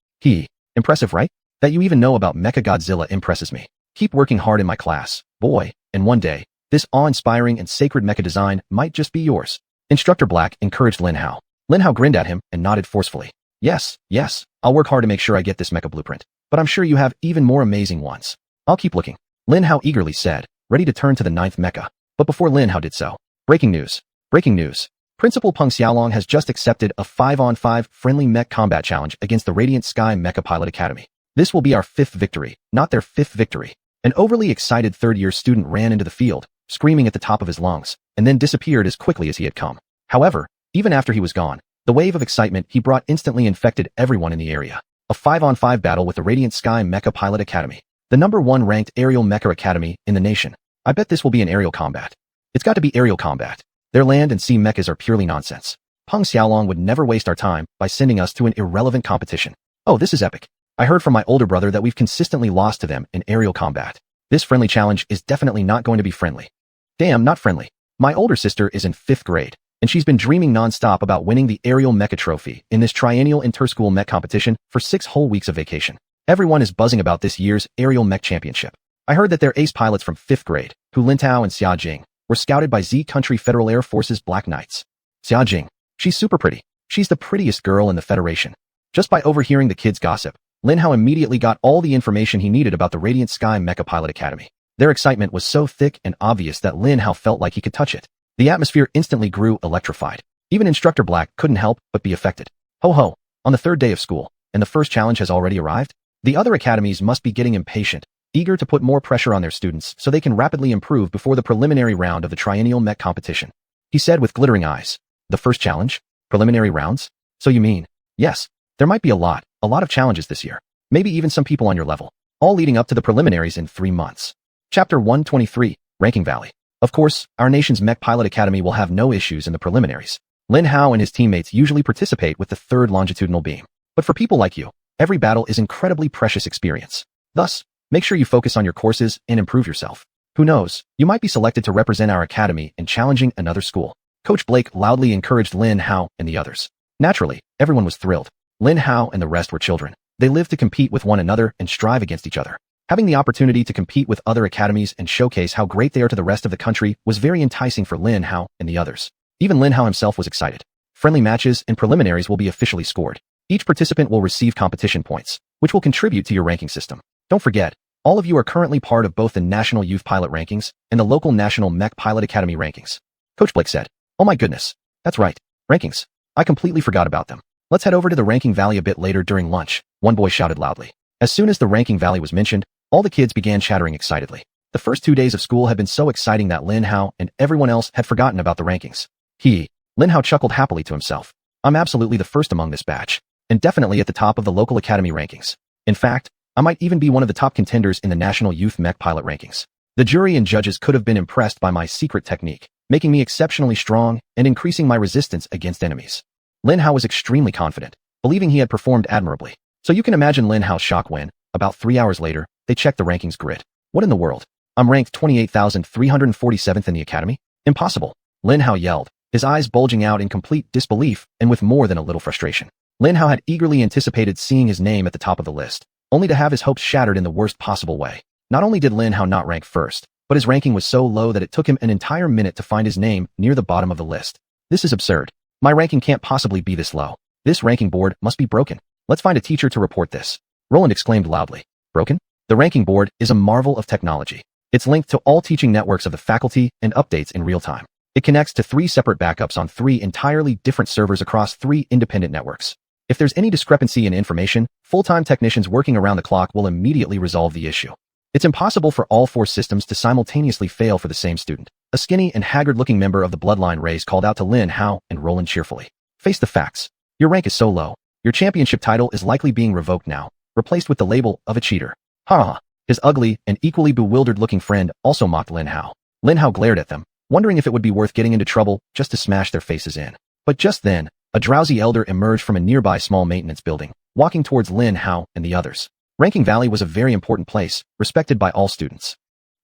Impressive, right? That you even know about Mecha Godzilla impresses me. Keep working hard in my class, boy, and one day, this awe-inspiring and sacred mecha design might just be yours. Instructor Black encouraged Lin Hao. Lin Hao grinned at him and nodded forcefully. Yes, I'll work hard to make sure I get this mecha blueprint. But I'm sure you have even more amazing ones. I'll keep looking. Lin Hao eagerly said, ready to turn to the 9th mecha. But before Lin Hao did so, breaking news. Principal Peng Xiaolong has just accepted a 5-on-5 friendly mech combat challenge against the Radiant Sky Mecha Pilot Academy. This will be our 5th victory, not their 5th victory. An overly excited third-year student ran into the field, screaming at the top of his lungs, and then disappeared as quickly as he had come. However, even after he was gone, the wave of excitement he brought instantly infected everyone in the area. A 5-on-5 battle with the Radiant Sky Mecha Pilot Academy, the #1 ranked aerial mecha academy in the nation. I bet this will be an aerial combat. It's got to be aerial combat. Their land and sea mechas are purely nonsense. Peng Xiaolong would never waste our time by sending us to an irrelevant competition. Oh, this is epic. I heard from my older brother that we've consistently lost to them in aerial combat. This friendly challenge is definitely not going to be friendly. Damn, not friendly. My older sister is in 5th grade, and she's been dreaming non-stop about winning the aerial mecha trophy in this triennial inter-school mech competition for 6 whole weeks of vacation. Everyone is buzzing about this year's aerial mech championship. I heard that their ace pilots from 5th grade, Hu Lintao and Xia Jing, were scouted by Z Country Federal Air Force's Black Knights. Xia Jing. She's super pretty. She's the prettiest girl in the Federation. Just by overhearing the kids' gossip, Lin Hao immediately got all the information he needed about the Radiant Sky Mecha Pilot Academy. Their excitement was so thick and obvious that Lin Hao felt like he could touch it. The atmosphere instantly grew electrified. Even Instructor Black couldn't help but be affected. Ho ho, on the 3rd day of school, and the first challenge has already arrived? The other academies must be getting impatient, eager to put more pressure on their students so they can rapidly improve before the preliminary round of the triennial mech competition. He said with glittering eyes. The first challenge? Preliminary rounds? So you mean? Yes, there might be a lot of challenges this year. Maybe even some people on your level. All leading up to the preliminaries in 3 months. Chapter 123, Ranking Valley. Of course, our nation's Mech Pilot Academy will have no issues in the preliminaries. Lin Hao and his teammates usually participate with the 3rd longitudinal beam. But for people like you, every battle is incredibly precious experience. Thus, make sure you focus on your courses and improve yourself. Who knows, you might be selected to represent our academy in challenging another school. Coach Blake loudly encouraged Lin Hao and the others. Naturally, everyone was thrilled. Lin Hao and the rest were children. They lived to compete with one another and strive against each other. Having the opportunity to compete with other academies and showcase how great they are to the rest of the country was very enticing for Lin Hao and the others. Even Lin Hao himself was excited. Friendly matches and preliminaries will be officially scored. Each participant will receive competition points, which will contribute to your ranking system. Don't forget, all of you are currently part of both the National Youth Pilot Rankings and the local National Mech Pilot Academy Rankings. Coach Blake said. Oh my goodness. That's right. Rankings. I completely forgot about them. Let's head over to the Ranking Valley a bit later during lunch, one boy shouted loudly. As soon as the Ranking Valley was mentioned, all the kids began chattering excitedly. The first 2 days of school had been so exciting that Lin Hao and everyone else had forgotten about the rankings. Lin Hao chuckled happily to himself. I'm absolutely the first among this batch, and definitely at the top of the local academy rankings. In fact, I might even be one of the top contenders in the National Youth Mech Pilot Rankings. The jury and judges could have been impressed by my secret technique, making me exceptionally strong and increasing my resistance against enemies. Lin Hao was extremely confident, believing he had performed admirably. So you can imagine Lin Hao's shock when, about 3 hours later, they checked the rankings grid. What in the world? I'm ranked 28,347th in the academy? Impossible. Lin Hao yelled, his eyes bulging out in complete disbelief and with more than a little frustration. Lin Hao had eagerly anticipated seeing his name at the top of the list, only to have his hopes shattered in the worst possible way. Not only did Lin Hao not rank first, but his ranking was so low that it took him an entire minute to find his name near the bottom of the list. This is absurd. My ranking can't possibly be this low. This ranking board must be broken. Let's find a teacher to report this. Roland exclaimed loudly. Broken? The ranking board is a marvel of technology. It's linked to all teaching networks of the faculty and updates in real time. It connects to 3 separate backups on 3 entirely different servers across 3 independent networks. If there's any discrepancy in information, full-time technicians working around the clock will immediately resolve the issue. It's impossible for all 4 systems to simultaneously fail for the same student. A skinny and haggard-looking member of the bloodline race called out to Lin Hao and Roland cheerfully. Face the facts. Your rank is so low. Your championship title is likely being revoked now, replaced with the label of a cheater. Ha ha. His ugly and equally bewildered-looking friend also mocked Lin Hao. Lin Hao glared at them, wondering if it would be worth getting into trouble just to smash their faces in. But just then, a drowsy elder emerged from a nearby small maintenance building, walking towards Lin Hao and the others. Ranking Valley was a very important place, respected by all students.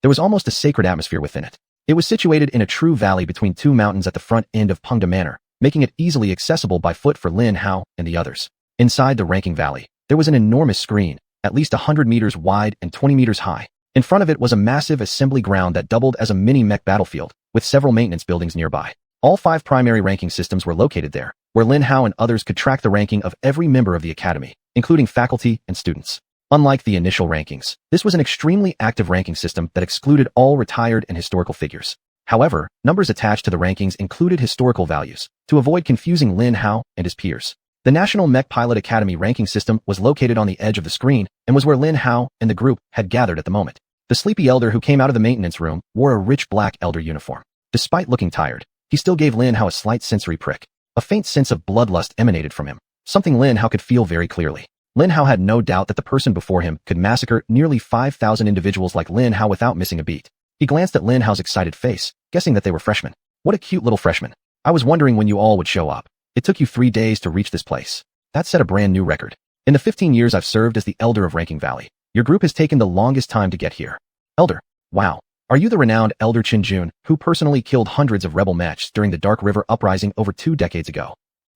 There was almost a sacred atmosphere within it. It was situated in a true valley between two mountains at the front end of Pengda Manor, making it easily accessible by foot for Lin Hao and the others. Inside the Ranking Valley, there was an enormous screen, at least 100 meters wide and 20 meters high. In front of it was a massive assembly ground that doubled as a mini-mech battlefield, with several maintenance buildings nearby. All 5 primary ranking systems were located there, where Lin Hao and others could track the ranking of every member of the academy, including faculty and students. Unlike the initial rankings, this was an extremely active ranking system that excluded all retired and historical figures. However, numbers attached to the rankings included historical values, to avoid confusing Lin Hao and his peers. The National Mech Pilot Academy ranking system was located on the edge of the screen and was where Lin Hao and the group had gathered at the moment. The sleepy elder who came out of the maintenance room wore a rich black elder uniform. Despite looking tired, he still gave Lin Hao a slight sensory prick. A faint sense of bloodlust emanated from him, something Lin Hao could feel very clearly. Lin Hao had no doubt that the person before him could massacre nearly 5,000 individuals like Lin Hao without missing a beat. He glanced at Lin Hao's excited face, guessing that they were freshmen. What a cute little freshman. I was wondering when you all would show up. It took you 3 days to reach this place. That set a brand new record. In the 15 years I've served as the Elder of Ranking Valley, your group has taken the longest time to get here. Elder. Wow. Are you the renowned Elder Xuanyuan, who personally killed hundreds of rebel mechs during the Dark River Uprising over 2 decades ago?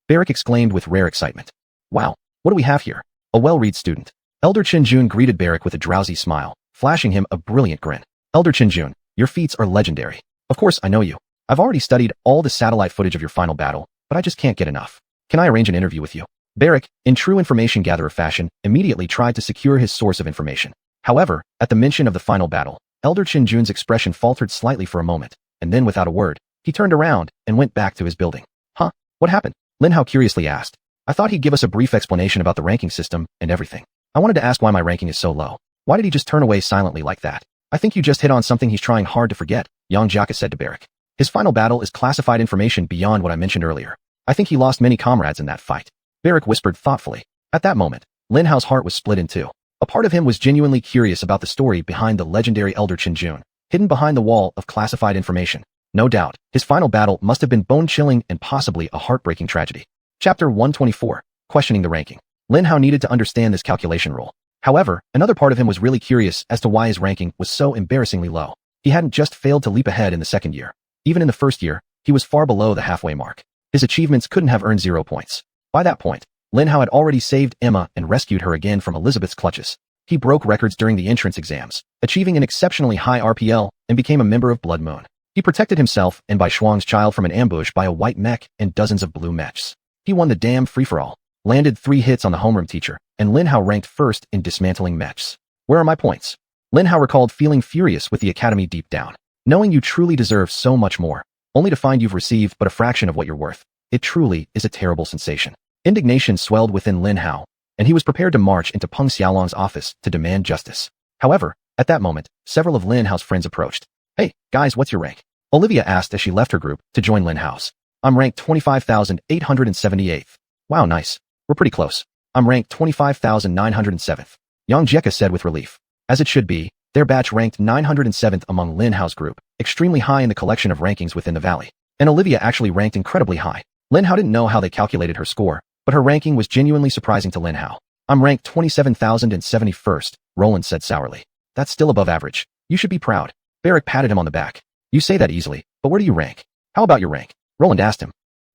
Barrick exclaimed with rare excitement. Wow. What do we have here? A well-read student. Elder Xuanyuan greeted Barrick with a drowsy smile, flashing him a brilliant grin. Elder Xuanyuan, your feats are legendary. Of course I know you. I've already studied all the satellite footage of your final battle, but I just can't get enough. Can I arrange an interview with you? Barrick, in true information gatherer fashion, immediately tried to secure his source of information. However, at the mention of the final battle, Elder Xuanyuan's expression faltered slightly for a moment, and then without a word, he turned around and went back to his building. Huh? What happened? Lin Hao curiously asked. I thought he'd give us a brief explanation about the ranking system and everything. I wanted to ask why my ranking is so low. Why did he just turn away silently like that? I think you just hit on something he's trying hard to forget, Xuanyuan said to Barrick. His final battle is classified information beyond what I mentioned earlier. I think he lost many comrades in that fight. Barrick whispered thoughtfully. At that moment, Lin Hao's heart was split in two. A part of him was genuinely curious about the story behind the legendary Elder Xuanyuan, hidden behind the wall of classified information. No doubt, his final battle must have been bone-chilling and possibly a heartbreaking tragedy. Chapter 124, Questioning the Ranking. Lin Hao needed to understand this calculation rule. However, another part of him was really curious as to why his ranking was so embarrassingly low. He hadn't just failed to leap ahead in the second year. Even in the first year, he was far below the halfway mark. His achievements couldn't have earned 0 points. By that point, Lin Hao had already saved Emma and rescued her again from Elizabeth's clutches. He broke records during the entrance exams, achieving an exceptionally high RPL, and became a member of Blood Moon. He protected himself and by Shuang's child from an ambush by a white mech and dozens of blue mechs. He won the damn free-for-all, landed 3 hits on the homeroom teacher, and Lin Hao ranked first in dismantling mechs. Where are my points? Lin Hao recalled feeling furious with the academy deep down, knowing you truly deserve so much more, only to find you've received but a fraction of what you're worth. It truly is a terrible sensation. Indignation swelled within Lin Hao, and he was prepared to march into Peng Xiaolong's office to demand justice. However, at that moment, several of Lin Hao's friends approached. Hey, guys, what's your rank? Olivia asked as she left her group to join Lin Hao's. I'm ranked 25,878th. Wow, nice. We're pretty close. I'm ranked 25,907th. Xuanyuan said with relief. As it should be, their batch ranked 907th among Lin Hao's group, extremely high in the collection of rankings within the valley. And Olivia actually ranked incredibly high. Lin Hao didn't know how they calculated her score, but her ranking was genuinely surprising to Lin Hao. I'm ranked 27,071st, Roland said sourly. That's still above average. You should be proud. Barrick patted him on the back. You say that easily, but where do you rank? How about your rank? Roland asked him.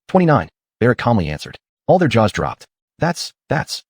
29, Barrick calmly answered. All their jaws dropped. That's,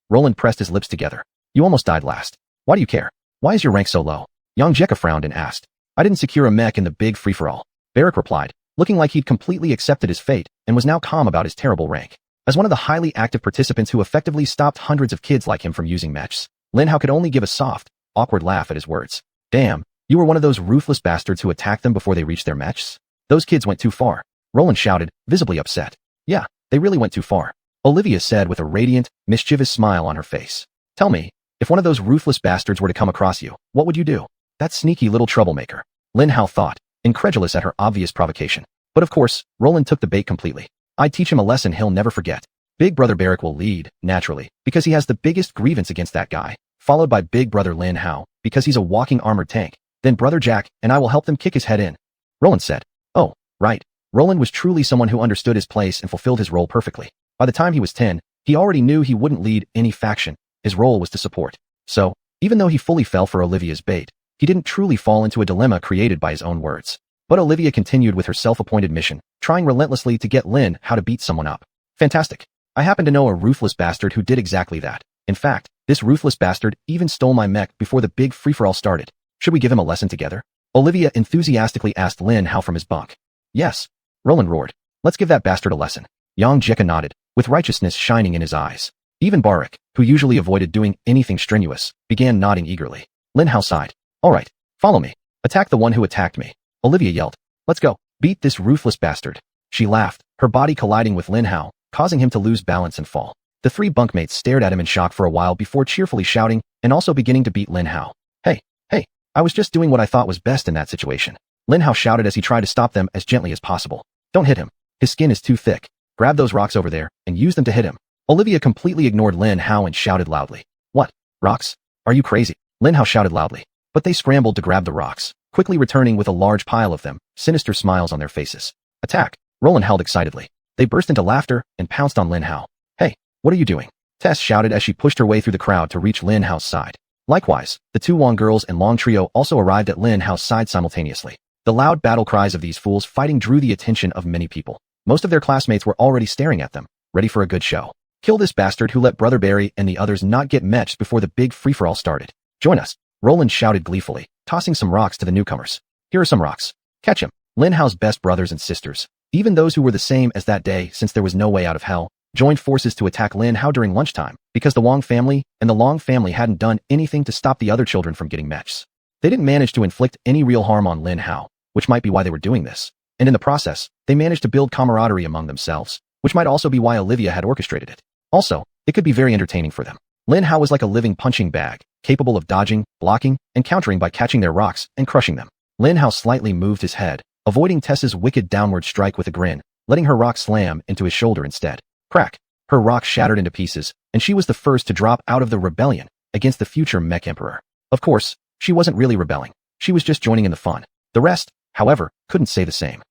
Roland pressed his lips together. You almost died last. Why do you care? Why is your rank so low? Xuanyuan frowned and asked. I didn't secure a mech in the big free-for-all. Barrick replied, looking like he'd completely accepted his fate and was now calm about his terrible rank. As one of the highly active participants who effectively stopped hundreds of kids like him from using mechs, Lin Hao could only give a soft, awkward laugh at his words. Damn, you were one of those ruthless bastards who attacked them before they reached their mechs? Those kids went too far. Roland shouted, visibly upset. Yeah, they really went too far. Olivia said with a radiant, mischievous smile on her face. Tell me, if one of those ruthless bastards were to come across you, what would you do? That sneaky little troublemaker. Lin Hao thought, incredulous at her obvious provocation. But of course, Roland took the bait completely. I'd teach him a lesson he'll never forget. Big Brother Barrick will lead, naturally, because he has the biggest grievance against that guy, followed by Big Brother Lin Hao, because he's a walking armored tank. Then Brother Jack and I will help them kick his head in. Roland said. Oh, right. Roland was truly someone who understood his place and fulfilled his role perfectly. By the time he was 10, he already knew he wouldn't lead any faction. His role was to support. So, even though he fully fell for Olivia's bait, he didn't truly fall into a dilemma created by his own words. But Olivia continued with her self-appointed mission, trying relentlessly to get Lin Hao to beat someone up. Fantastic. I happen to know a ruthless bastard who did exactly that. In fact, this ruthless bastard even stole my mech before the big free-for-all started. Should we give him a lesson together? Olivia enthusiastically asked Lin Hao from his bunk. Yes. Roland roared. Let's give that bastard a lesson. Yang Jeka nodded, with righteousness shining in his eyes. Even Barak, who usually avoided doing anything strenuous, began nodding eagerly. Lin Hao sighed. All right, follow me. Attack the one who attacked me. Olivia yelled. Let's go. Beat this ruthless bastard. She laughed, her body colliding with Lin Hao, causing him to lose balance and fall. The three bunkmates stared at him in shock for a while before cheerfully shouting and also beginning to beat Lin Hao. Hey, I was just doing what I thought was best in that situation. Lin Hao shouted as he tried to stop them as gently as possible. Don't hit him. His skin is too thick. Grab those rocks over there and use them to hit him. Olivia completely ignored Lin Hao and shouted loudly. What? Rocks? Are you crazy? Lin Hao shouted loudly. But they scrambled to grab the rocks, quickly returning with a large pile of them, sinister smiles on their faces. Attack! Roland howled excitedly. They burst into laughter and pounced on Lin Hao. Hey, what are you doing? Tess shouted as she pushed her way through the crowd to reach Lin Hao's side. Likewise, the two Wong girls and Long Trio also arrived at Lin Hao's side simultaneously. The loud battle cries of these fools fighting drew the attention of many people. Most of their classmates were already staring at them, ready for a good show. Kill this bastard who let Brother Barry and the others not get mechs before the big free-for-all started. Join us, Roland shouted gleefully, tossing some rocks to the newcomers. Here are some rocks. Catch him. Lin Hao's best brothers and sisters, even those who were the same as that day since there was no way out of hell, joined forces to attack Lin Hao during lunchtime because the Wong family and the Long family hadn't done anything to stop the other children from getting mechs. They didn't manage to inflict any real harm on Lin Hao, which might be why they were doing this. And in the process, they managed to build camaraderie among themselves, which might also be why Olivia had orchestrated it. Also, it could be very entertaining for them. Lin Hao was like a living punching bag, capable of dodging, blocking, and countering by catching their rocks and crushing them. Lin Hao slightly moved his head, avoiding Tess's wicked downward strike with a grin, letting her rock slam into his shoulder instead. Crack! Her rock shattered into pieces, and she was the first to drop out of the rebellion against the future Mech Emperor. Of course, she wasn't really rebelling. She was just joining in the fun. The rest, however, couldn't say the same.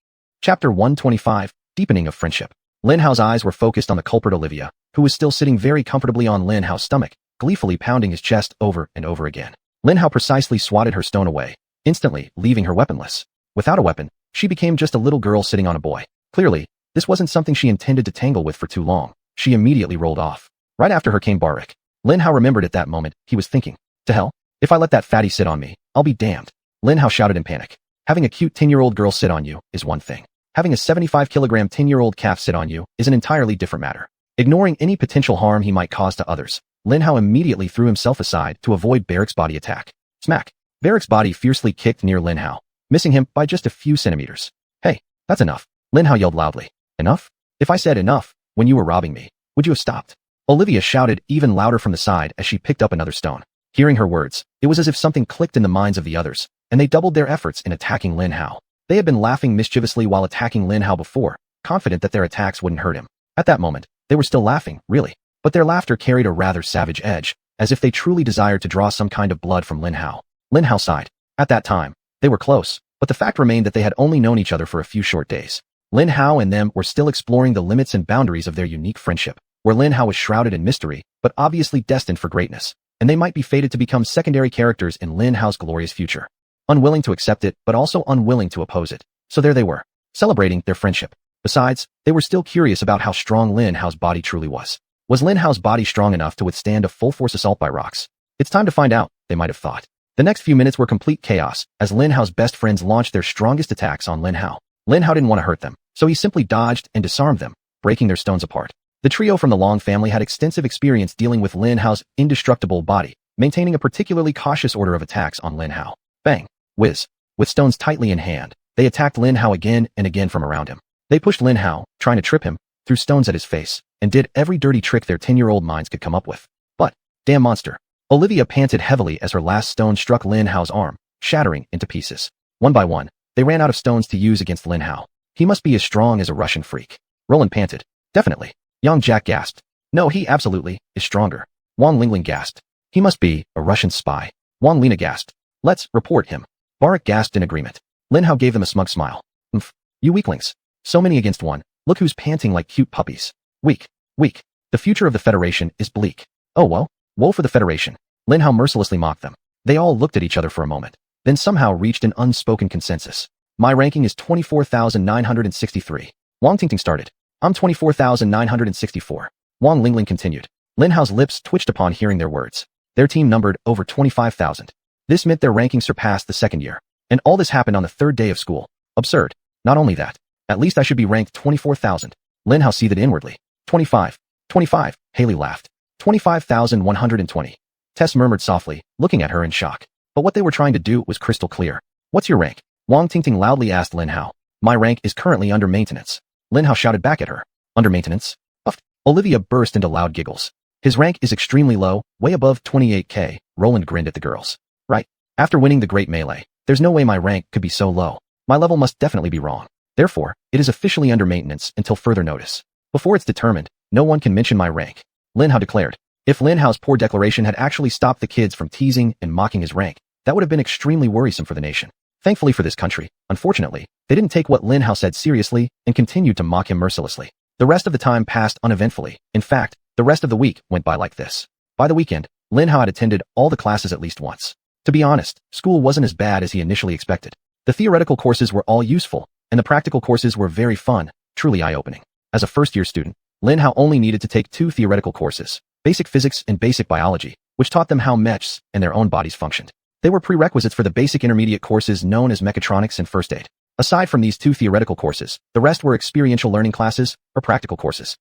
Chapter 125, Deepening of Friendship. Lin Hao's eyes were focused on the culprit Olivia, who was still sitting very comfortably on Lin Hao's stomach, gleefully pounding his chest over and over again. Lin Hao precisely swatted her stone away, instantly leaving her weaponless. Without a weapon, she became just a little girl sitting on a boy. Clearly, this wasn't something she intended to tangle with for too long. She immediately rolled off. Right after her came Barak. Lin Hao remembered at that moment, he was thinking, to hell, if I let that fatty sit on me, I'll be damned. Lin Hao shouted in panic. Having a cute 10-year-old girl sit on you is one thing. Having a 75-kilogram 10-year-old calf sit on you is an entirely different matter. Ignoring any potential harm he might cause to others, Lin Hao immediately threw himself aside to avoid Barak's body attack. Smack! Barak's body fiercely kicked near Lin Hao, missing him by just a few centimeters. Hey, that's enough. Lin Hao yelled loudly. Enough? If I said enough, when you were robbing me, would you have stopped? Olivia shouted even louder from the side as she picked up another stone. Hearing her words, it was as if something clicked in the minds of the others, and they doubled their efforts in attacking Lin Hao. They had been laughing mischievously while attacking Lin Hao before, confident that their attacks wouldn't hurt him. At that moment, they were still laughing, really. But their laughter carried a rather savage edge, as if they truly desired to draw some kind of blood from Lin Hao. Lin Hao sighed. At that time, they were close, but the fact remained that they had only known each other for a few short days. Lin Hao and them were still exploring the limits and boundaries of their unique friendship, where Lin Hao was shrouded in mystery, but obviously destined for greatness, and they might be fated to become secondary characters in Lin Hao's glorious future. Unwilling to accept it, but also unwilling to oppose it. So there they were, celebrating their friendship. Besides, they were still curious about how strong Lin Hao's body truly was. Was Lin Hao's body strong enough to withstand a full-force assault by rocks? It's time to find out, they might have thought. The next few minutes were complete chaos, as Lin Hao's best friends launched their strongest attacks on Lin Hao. Lin Hao didn't want to hurt them, so he simply dodged and disarmed them, breaking their stones apart. The trio from the Long family had extensive experience dealing with Lin Hao's indestructible body, maintaining a particularly cautious order of attacks on Lin Hao. Bang! Whiz! With stones tightly in hand, they attacked Lin Hao again and again from around him. They pushed Lin Hao, trying to trip him, threw stones at his face, and did every dirty trick their 10-year-old minds could come up with. But, damn monster. Olivia panted heavily as her last stone struck Lin Hao's arm, shattering into pieces. One by one, they ran out of stones to use against Lin Hao. He must be as strong as a Russian freak. Roland panted. Definitely. Young Jack gasped. No, he absolutely is stronger. Wang Lingling gasped. He must be a Russian spy. Wang Lina gasped. Let's report him. Barak gasped in agreement. Lin Hao gave them a smug smile. You weaklings. So many against one. Look who's panting like cute puppies. Weak. Weak. The future of the Federation is bleak. Oh well. Woe for the Federation. Lin Hao mercilessly mocked them. They all looked at each other for a moment, then somehow reached an unspoken consensus. My ranking is 24,963. Wang Tingting started. I'm 24,964. Wang Lingling continued. Lin Hao's lips twitched upon hearing their words. Their team numbered over 25,000. This meant their ranking surpassed the second year. And all this happened on the third day of school. Absurd. Not only that, at least I should be ranked 24,000. Lin Hao seethed inwardly. 25. 25. Haley laughed. 25,120. Tess murmured softly, looking at her in shock. But what they were trying to do was crystal clear. What's your rank? Wang Tingting loudly asked Lin Hao. My rank is currently under maintenance. Lin Hao shouted back at her. Under maintenance? Uff. Olivia burst into loud giggles. His rank is extremely low, way above 28k. Roland grinned at the girls. Right. After winning the Great Melee, there's no way my rank could be so low. My level must definitely be wrong. Therefore, it is officially under maintenance until further notice. Before it's determined, no one can mention my rank. Lin Hao declared. If Lin Hao's poor declaration had actually stopped the kids from teasing and mocking his rank, that would have been extremely worrisome for the nation. Thankfully for this country, unfortunately, they didn't take what Lin Hao said seriously and continued to mock him mercilessly. The rest of the time passed uneventfully. In fact, the rest of the week went by like this. By the weekend, Lin Hao had attended all the classes at least once. To be honest, school wasn't as bad as he initially expected. The theoretical courses were all useful, and the practical courses were very fun, truly eye-opening. As a first-year student, Lin Hao only needed to take 2 theoretical courses, basic physics and basic biology, which taught them how mechs and their own bodies functioned. They were prerequisites for the basic intermediate courses known as mechatronics and first aid. Aside from these 2 theoretical courses, the rest were experiential learning classes or practical courses.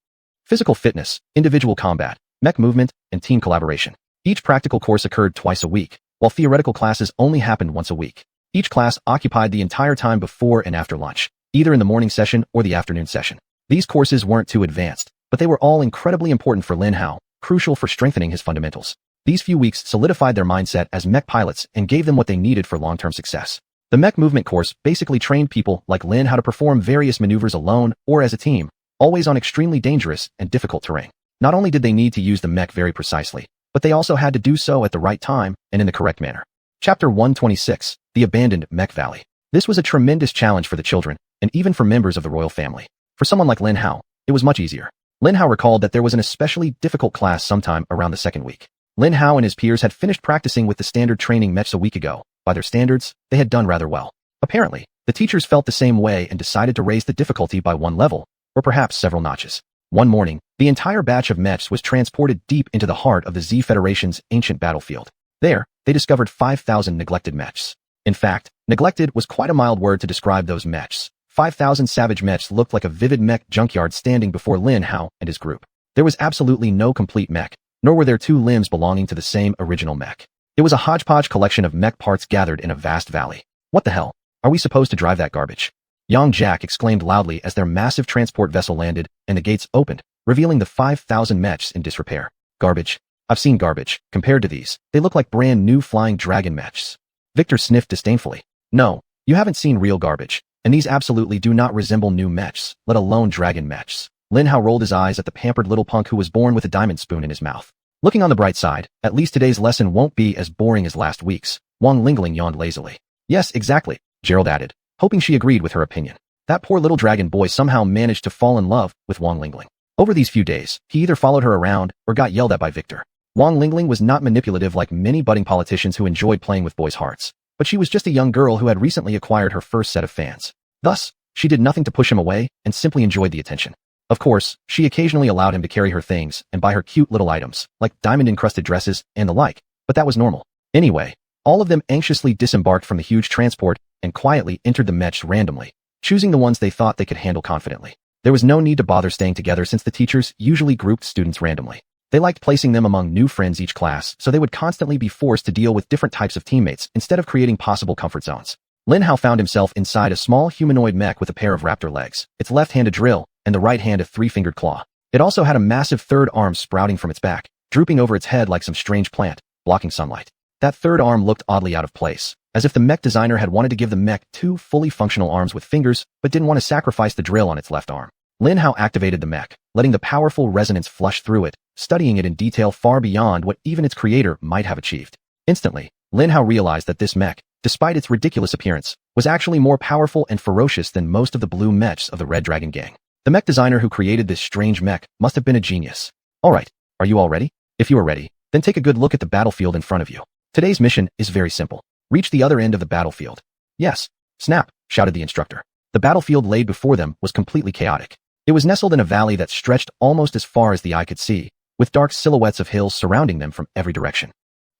Physical fitness, individual combat, mech movement, and team collaboration. Each practical course occurred twice a week, while theoretical classes only happened once a week. Each class occupied the entire time before and after lunch, either in the morning session or the afternoon session. These courses weren't too advanced, but they were all incredibly important for Lin Hao, crucial for strengthening his fundamentals. These few weeks solidified their mindset as mech pilots and gave them what they needed for long-term success. The mech movement course basically trained people like Lin how to perform various maneuvers alone or as a team, always on extremely dangerous and difficult terrain. Not only did they need to use the mech very precisely, but they also had to do so at the right time and in the correct manner. Chapter 126, The Abandoned Mech Valley. This was a tremendous challenge for the children, and even for members of the royal family. For someone like Lin Hao, it was much easier. Lin Hao recalled that there was an especially difficult class sometime around the second week. Lin Hao and his peers had finished practicing with the standard training mechs a week ago. By their standards, they had done rather well. Apparently, the teachers felt the same way and decided to raise the difficulty by 1 level, or perhaps several notches. One morning, the entire batch of mechs was transported deep into the heart of the Z Federation's ancient battlefield. There, they discovered 5,000 neglected mechs. In fact, neglected was quite a mild word to describe those mechs. 5,000 savage mechs looked like a vivid mech junkyard standing before Lin Hao and his group. There was absolutely no complete mech, nor were there 2 limbs belonging to the same original mech. It was a hodgepodge collection of mech parts gathered in a vast valley. What the hell? Are we supposed to drive that garbage? Young Jack exclaimed loudly as their massive transport vessel landed and the gates opened, revealing the 5,000 mechs in disrepair. Garbage? I've seen garbage. Compared to these, they look like brand new flying dragon mechs. Victor sniffed disdainfully. No, you haven't seen real garbage. And these absolutely do not resemble new mechs, let alone dragon mechs. Lin Hao rolled his eyes at the pampered little punk who was born with a diamond spoon in his mouth. Looking on the bright side, at least today's lesson won't be as boring as last week's. Wang Lingling yawned lazily. Yes, exactly, Gerald added, hoping she agreed with her opinion. That poor little dragon boy somehow managed to fall in love with Wang Lingling. Over these few days, he either followed her around or got yelled at by Victor. Wang Lingling was not manipulative like many budding politicians who enjoyed playing with boys' hearts, but she was just a young girl who had recently acquired her first set of fans. Thus, she did nothing to push him away and simply enjoyed the attention. Of course, she occasionally allowed him to carry her things and buy her cute little items, like diamond-encrusted dresses and the like, but that was normal. Anyway, all of them anxiously disembarked from the huge transport and quietly entered the mechs randomly, choosing the ones they thought they could handle confidently. There was no need to bother staying together since the teachers usually grouped students randomly. They liked placing them among new friends each class, so they would constantly be forced to deal with different types of teammates instead of creating possible comfort zones. Lin Hao found himself inside a small humanoid mech with a pair of raptor legs, its left hand a drill, and the right hand a 3-fingered claw. It also had a massive third arm sprouting from its back, drooping over its head like some strange plant, blocking sunlight. That third arm looked oddly out of place, as if the mech designer had wanted to give the mech 2 fully functional arms with fingers, but didn't want to sacrifice the drill on its left arm. Lin Hao activated the mech, letting the powerful resonance flush through it, studying it in detail far beyond what even its creator might have achieved. Instantly, Lin Hao realized that this mech, despite its ridiculous appearance, was actually more powerful and ferocious than most of the blue mechs of the Red Dragon gang. The mech designer who created this strange mech must have been a genius. Alright, are you all ready? If you are ready, then take a good look at the battlefield in front of you. Today's mission is very simple. Reach the other end of the battlefield. Yes. Snap, shouted the instructor. The battlefield laid before them was completely chaotic. It was nestled in a valley that stretched almost as far as the eye could see, with dark silhouettes of hills surrounding them from every direction.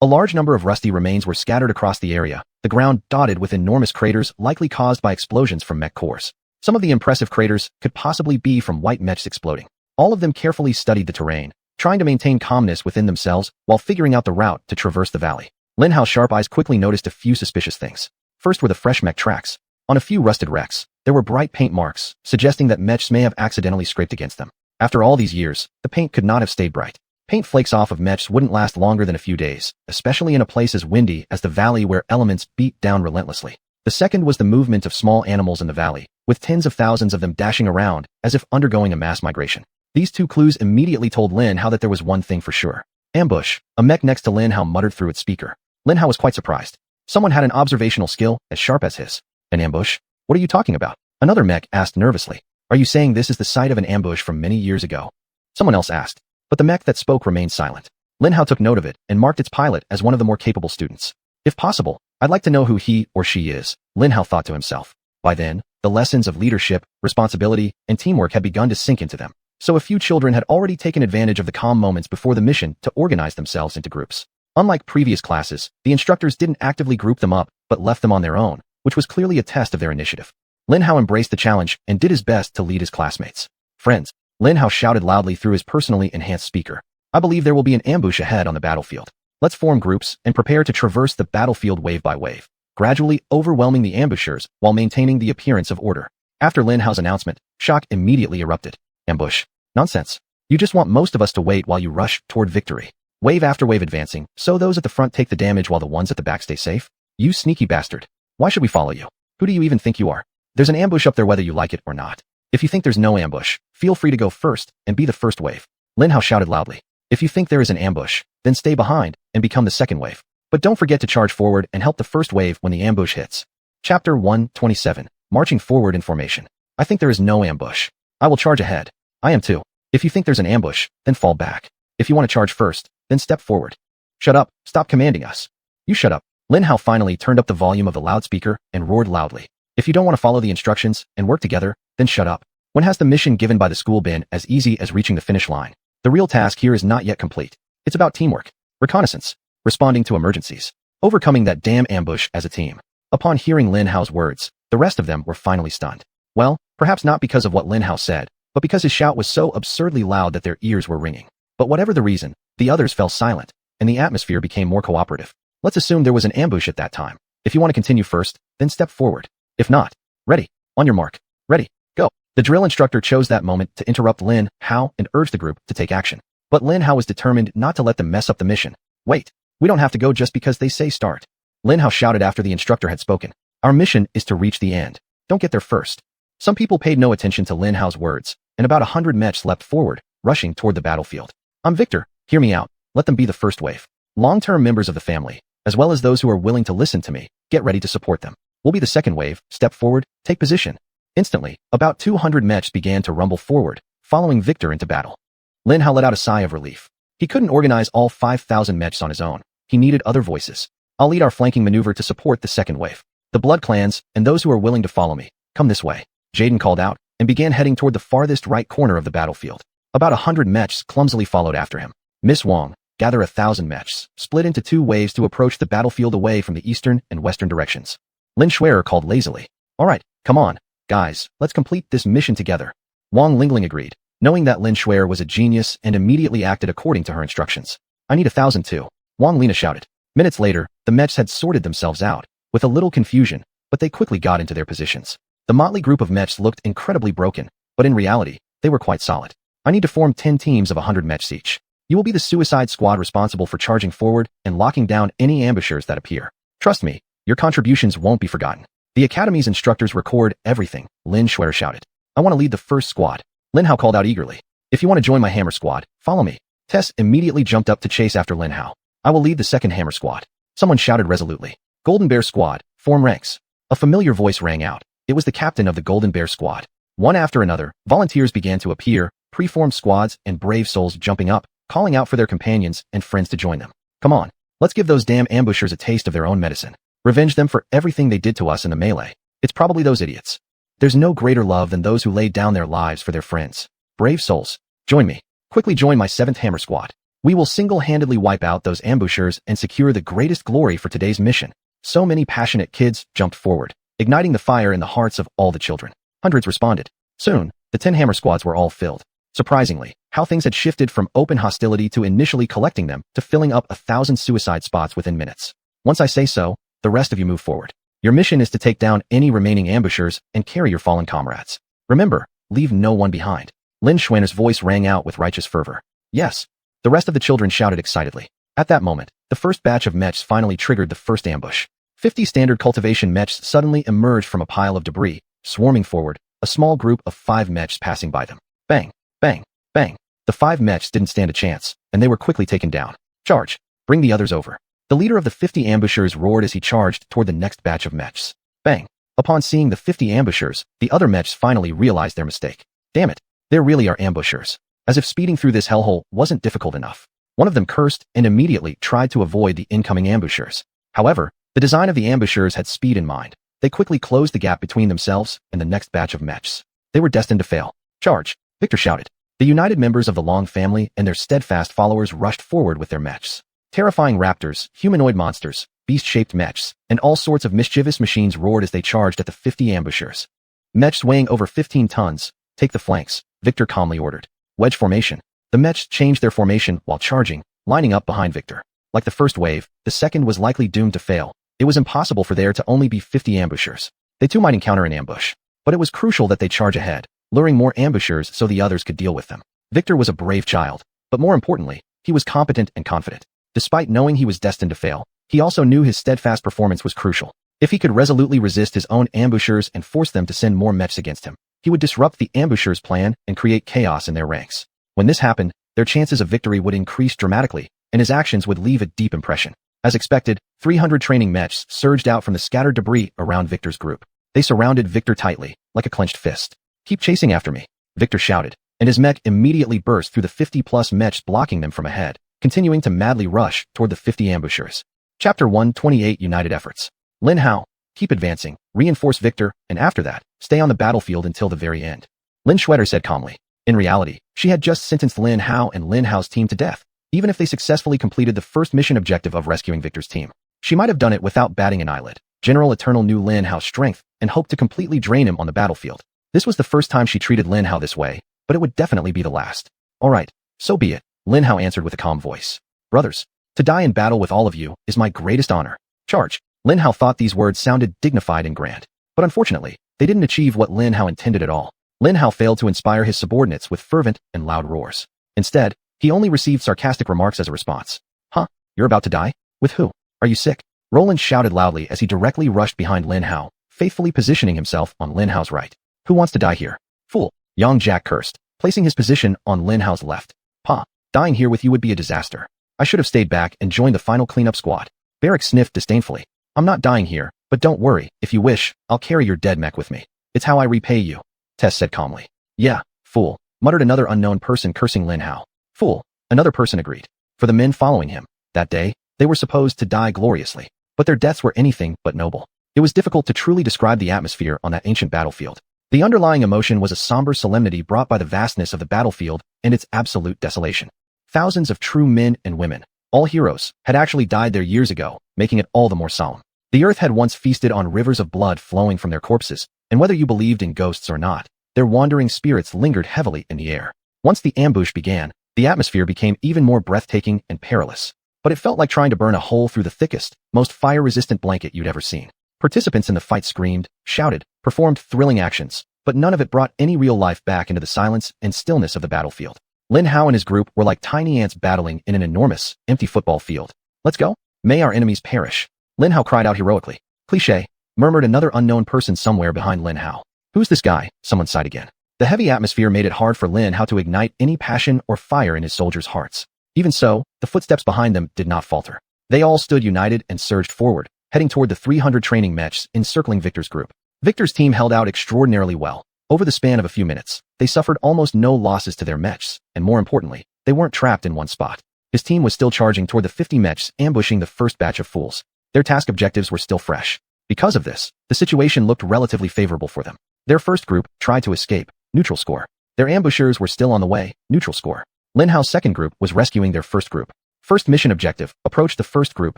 A large number of rusty remains were scattered across the area, the ground dotted with enormous craters likely caused by explosions from mech cores. Some of the impressive craters could possibly be from white mechs exploding. All of them carefully studied the terrain, trying to maintain calmness within themselves while figuring out the route to traverse the valley. Lin Hao's sharp eyes quickly noticed a few suspicious things. First were the fresh mech tracks. On a few rusted wrecks, there were bright paint marks, suggesting that mechs may have accidentally scraped against them. After all these years, the paint could not have stayed bright. Paint flakes off of mechs wouldn't last longer than a few days, especially in a place as windy as the valley where elements beat down relentlessly. The second was the movement of small animals in the valley, with tens of thousands of them dashing around, as if undergoing a mass migration. These two clues immediately told Lin Hao that there was one thing for sure. Ambush. A mech next to Lin Hao muttered through its speaker. Lin Hao was quite surprised. Someone had an observational skill as sharp as his. An ambush? What are you talking about? Another mech asked nervously. Are you saying this is the site of an ambush from many years ago? Someone else asked. But the mech that spoke remained silent. Lin Hao took note of it and marked its pilot as one of the more capable students. If possible, I'd like to know who he or she is, Lin Hao thought to himself. By then, the lessons of leadership, responsibility, and teamwork had begun to sink into them. So a few children had already taken advantage of the calm moments before the mission to organize themselves into groups. Unlike previous classes, the instructors didn't actively group them up, but left them on their own, which was clearly a test of their initiative. Lin Hao embraced the challenge and did his best to lead his classmates. Friends, Lin Hao shouted loudly through his personally enhanced speaker. I believe there will be an ambush ahead on the battlefield. Let's form groups and prepare to traverse the battlefield wave by wave, gradually overwhelming the ambushers while maintaining the appearance of order. After Lin Hao's announcement, shock immediately erupted. Ambush. Nonsense. You just want most of us to wait while you rush toward victory. Wave after wave advancing, so those at the front take the damage while the ones at the back stay safe? You sneaky bastard. Why should we follow you? Who do you even think you are? There's an ambush up there whether you like it or not. If you think there's no ambush, feel free to go first and be the first wave. Lin Hao shouted loudly. If you think there is an ambush, then stay behind and become the second wave. But don't forget to charge forward and help the first wave when the ambush hits. Chapter 127. Marching forward in formation. I think there is no ambush. I will charge ahead. I am too. If you think there's an ambush, then fall back. If you want to charge first, then step forward. Shut up, stop commanding us. You shut up. Lin Hao finally turned up the volume of the loudspeaker and roared loudly. If you don't want to follow the instructions and work together, then shut up. When has the mission given by the school been as easy as reaching the finish line? The real task here is not yet complete. It's about teamwork, reconnaissance, responding to emergencies, overcoming that damn ambush as a team. Upon hearing Lin Hao's words, the rest of them were finally stunned. Well, perhaps not because of what Lin Hao said, but because his shout was so absurdly loud that their ears were ringing. But whatever the reason, the others fell silent, and the atmosphere became more cooperative. Let's assume there was an ambush at that time. If you want to continue first, then step forward. If not, ready, on your mark, ready, go. The drill instructor chose that moment to interrupt Lin Hao and urge the group to take action. But Lin Hao was determined not to let them mess up the mission. Wait, we don't have to go just because they say start. Lin Hao shouted after the instructor had spoken. Our mission is to reach the end. Don't get there first. Some people paid no attention to Lin Hao's words, and about 100 mechs leapt forward, rushing toward the battlefield. I'm Victor, hear me out, let them be the first wave. Long-term members of the family, as well as those who are willing to listen to me, get ready to support them. We'll be the second wave, step forward, take position. Instantly, about 200 mechs began to rumble forward, following Victor into battle. Lin Hao let out a sigh of relief. He couldn't organize all 5,000 mechs on his own. He needed other voices. I'll lead our flanking maneuver to support the second wave. The blood clans, and those who are willing to follow me, come this way. Jaden called out, and began heading toward the farthest right corner of the battlefield. About 100 mechs clumsily followed after him. Miss Wong, gather 1,000 mechs, split into 2 waves to approach the battlefield away from the eastern and western directions. Lin Xuanyuan called lazily. Alright, come on, guys, let's complete this mission together. Wang Lingling agreed, knowing that Lin Xuanyuan was a genius and immediately acted according to her instructions. I need 1,000 too. Wang Lina shouted. Minutes later, the mechs had sorted themselves out, with a little confusion, but they quickly got into their positions. The motley group of mechs looked incredibly broken, but in reality, they were quite solid. I need to form 10 teams of 100 mechs each. You will be the suicide squad responsible for charging forward and locking down any ambushers that appear. Trust me, your contributions won't be forgotten. The Academy's instructors record everything, Lin Xuanyuan shouted. I want to lead the first squad. Lin Hao called out eagerly. If you want to join my hammer squad, follow me. Tess immediately jumped up to chase after Lin Hao. I will lead the second hammer squad. Someone shouted resolutely. Golden Bear Squad, form ranks. A familiar voice rang out. It was the captain of the Golden Bear Squad. One after another, volunteers began to appear, preformed squads and brave souls jumping up, calling out for their companions and friends to join them. Come on, let's give those damn ambushers a taste of their own medicine. Revenge them for everything they did to us in the melee. It's probably those idiots. There's no greater love than those who laid down their lives for their friends. Brave souls, join me. Quickly join my 7th Hammer Squad. We will single-handedly wipe out those ambushers and secure the greatest glory for today's mission. So many passionate kids jumped forward, igniting the fire in the hearts of all the children. Hundreds responded. Soon, the 10 Hammer Squads were all filled. Surprisingly, how things had shifted from open hostility to initially collecting them to filling up 1,000 suicide spots within minutes. Once I say so, the rest of you move forward. Your mission is to take down any remaining ambushers and carry your fallen comrades. Remember, leave no one behind. Lin Xuanyuan's voice rang out with righteous fervor. Yes. The rest of the children shouted excitedly. At that moment, the first batch of mechs finally triggered the first ambush. 50 standard cultivation mechs suddenly emerged from a pile of debris, swarming forward, a small group of 5 mechs passing by them. Bang, bang, bang. The 5 mechs didn't stand a chance, and they were quickly taken down. Charge. Bring the others over. The leader of the 50 ambushers roared as he charged toward the next batch of mechs. Bang. Upon seeing the 50 ambushers, the other mechs finally realized their mistake. Damn it. There really are ambushers. As if speeding through this hellhole wasn't difficult enough. One of them cursed and immediately tried to avoid the incoming ambushers. However, the design of the ambushers had speed in mind. They quickly closed the gap between themselves and the next batch of mechs. They were destined to fail. Charge! Victor shouted. The united members of the Long family and their steadfast followers rushed forward with their mechs. Terrifying raptors, humanoid monsters, beast-shaped mechs, and all sorts of mischievous machines roared as they charged at the 50 ambushers. Mechs weighing over 15 tons, take the flanks, Victor calmly ordered. Wedge formation. The mechs changed their formation while charging, lining up behind Victor. Like the first wave, the second was likely doomed to fail. It was impossible for there to only be 50 ambushers. They too might encounter an ambush. But it was crucial that they charge ahead, luring more ambushers so the others could deal with them. Victor was a brave child, but more importantly, he was competent and confident. Despite knowing he was destined to fail, he also knew his steadfast performance was crucial. If he could resolutely resist his own ambushers and force them to send more mechs against him, he would disrupt the ambushers' plan and create chaos in their ranks. When this happened, their chances of victory would increase dramatically, and his actions would leave a deep impression. As expected, 300 training mechs surged out from the scattered debris around Victor's group. They surrounded Victor tightly, like a clenched fist. Keep chasing after me, Victor shouted, and his mech immediately burst through the 50-plus mechs blocking them from ahead, continuing to madly rush toward the 50 ambushers. Chapter 128 United Efforts. Lin Hao, keep advancing, reinforce Victor, and after that, stay on the battlefield until the very end. Lin Xuanyuan said calmly. In reality, she had just sentenced Lin Hao and Lin Hao's team to death, even if they successfully completed the first mission objective of rescuing Victor's team. She might have done it without batting an eyelid. General Eternal knew Lin Hao's strength and hoped to completely drain him on the battlefield. This was the first time she treated Lin Hao this way, but it would definitely be the last. All right, so be it, Lin Hao answered with a calm voice. Brothers, to die in battle with all of you is my greatest honor. Charge. Lin Hao thought these words sounded dignified and grand, but unfortunately, they didn't achieve what Lin Hao intended at all. Lin Hao failed to inspire his subordinates with fervent and loud roars. Instead, he only received sarcastic remarks as a response. Huh? You're about to die? With who? Are you sick? Roland shouted loudly as he directly rushed behind Lin Hao, faithfully positioning himself on Lin Hao's right. Who wants to die here? Fool! Yang Jack cursed, placing his position on Lin Hao's left. Pa, dying here with you would be a disaster. I should have stayed back and joined the final cleanup squad. Barrack sniffed disdainfully. I'm not dying here, but don't worry, if you wish, I'll carry your dead mech with me. It's how I repay you, Tess said calmly. Yeah, fool, muttered another unknown person cursing Lin Hao. Fool, another person agreed. For the men following him, that day, they were supposed to die gloriously, but their deaths were anything but noble. It was difficult to truly describe the atmosphere on that ancient battlefield. The underlying emotion was a somber solemnity brought by the vastness of the battlefield and its absolute desolation. Thousands of true men and women, all heroes, had actually died there years ago, making it all the more solemn. The earth had once feasted on rivers of blood flowing from their corpses, and whether you believed in ghosts or not, their wandering spirits lingered heavily in the air. Once the ambush began, the atmosphere became even more breathtaking and perilous. But it felt like trying to burn a hole through the thickest, most fire-resistant blanket you'd ever seen. Participants in the fight screamed, shouted, performed thrilling actions, but none of it brought any real life back into the silence and stillness of the battlefield. Lin Hao and his group were like tiny ants battling in an enormous, empty football field. Let's go. May our enemies perish. Lin Hao cried out heroically. Cliché, murmured another unknown person somewhere behind Lin Hao. Who's this guy? Someone sighed again. The heavy atmosphere made it hard for Lin Hao to ignite any passion or fire in his soldiers' hearts. Even so, the footsteps behind them did not falter. They all stood united and surged forward, heading toward the 300 training mechs encircling Victor's group. Victor's team held out extraordinarily well. Over the span of a few minutes, they suffered almost no losses to their mechs, and more importantly, they weren't trapped in one spot. His team was still charging toward the 50 mechs ambushing the first batch of fools. Their task objectives were still fresh. Because of this, the situation looked relatively favorable for them. Their first group tried to escape, neutral score. Their ambushers were still on the way, neutral score. Lin Hao's second group was rescuing their first group. First mission objective, approach the first group,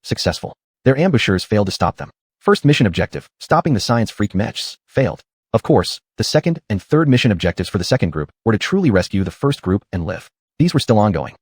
successful. Their ambushers failed to stop them. First mission objective, stopping the science freak mechs, failed. Of course, the second and third mission objectives for the second group were to truly rescue the first group and live. These were still ongoing.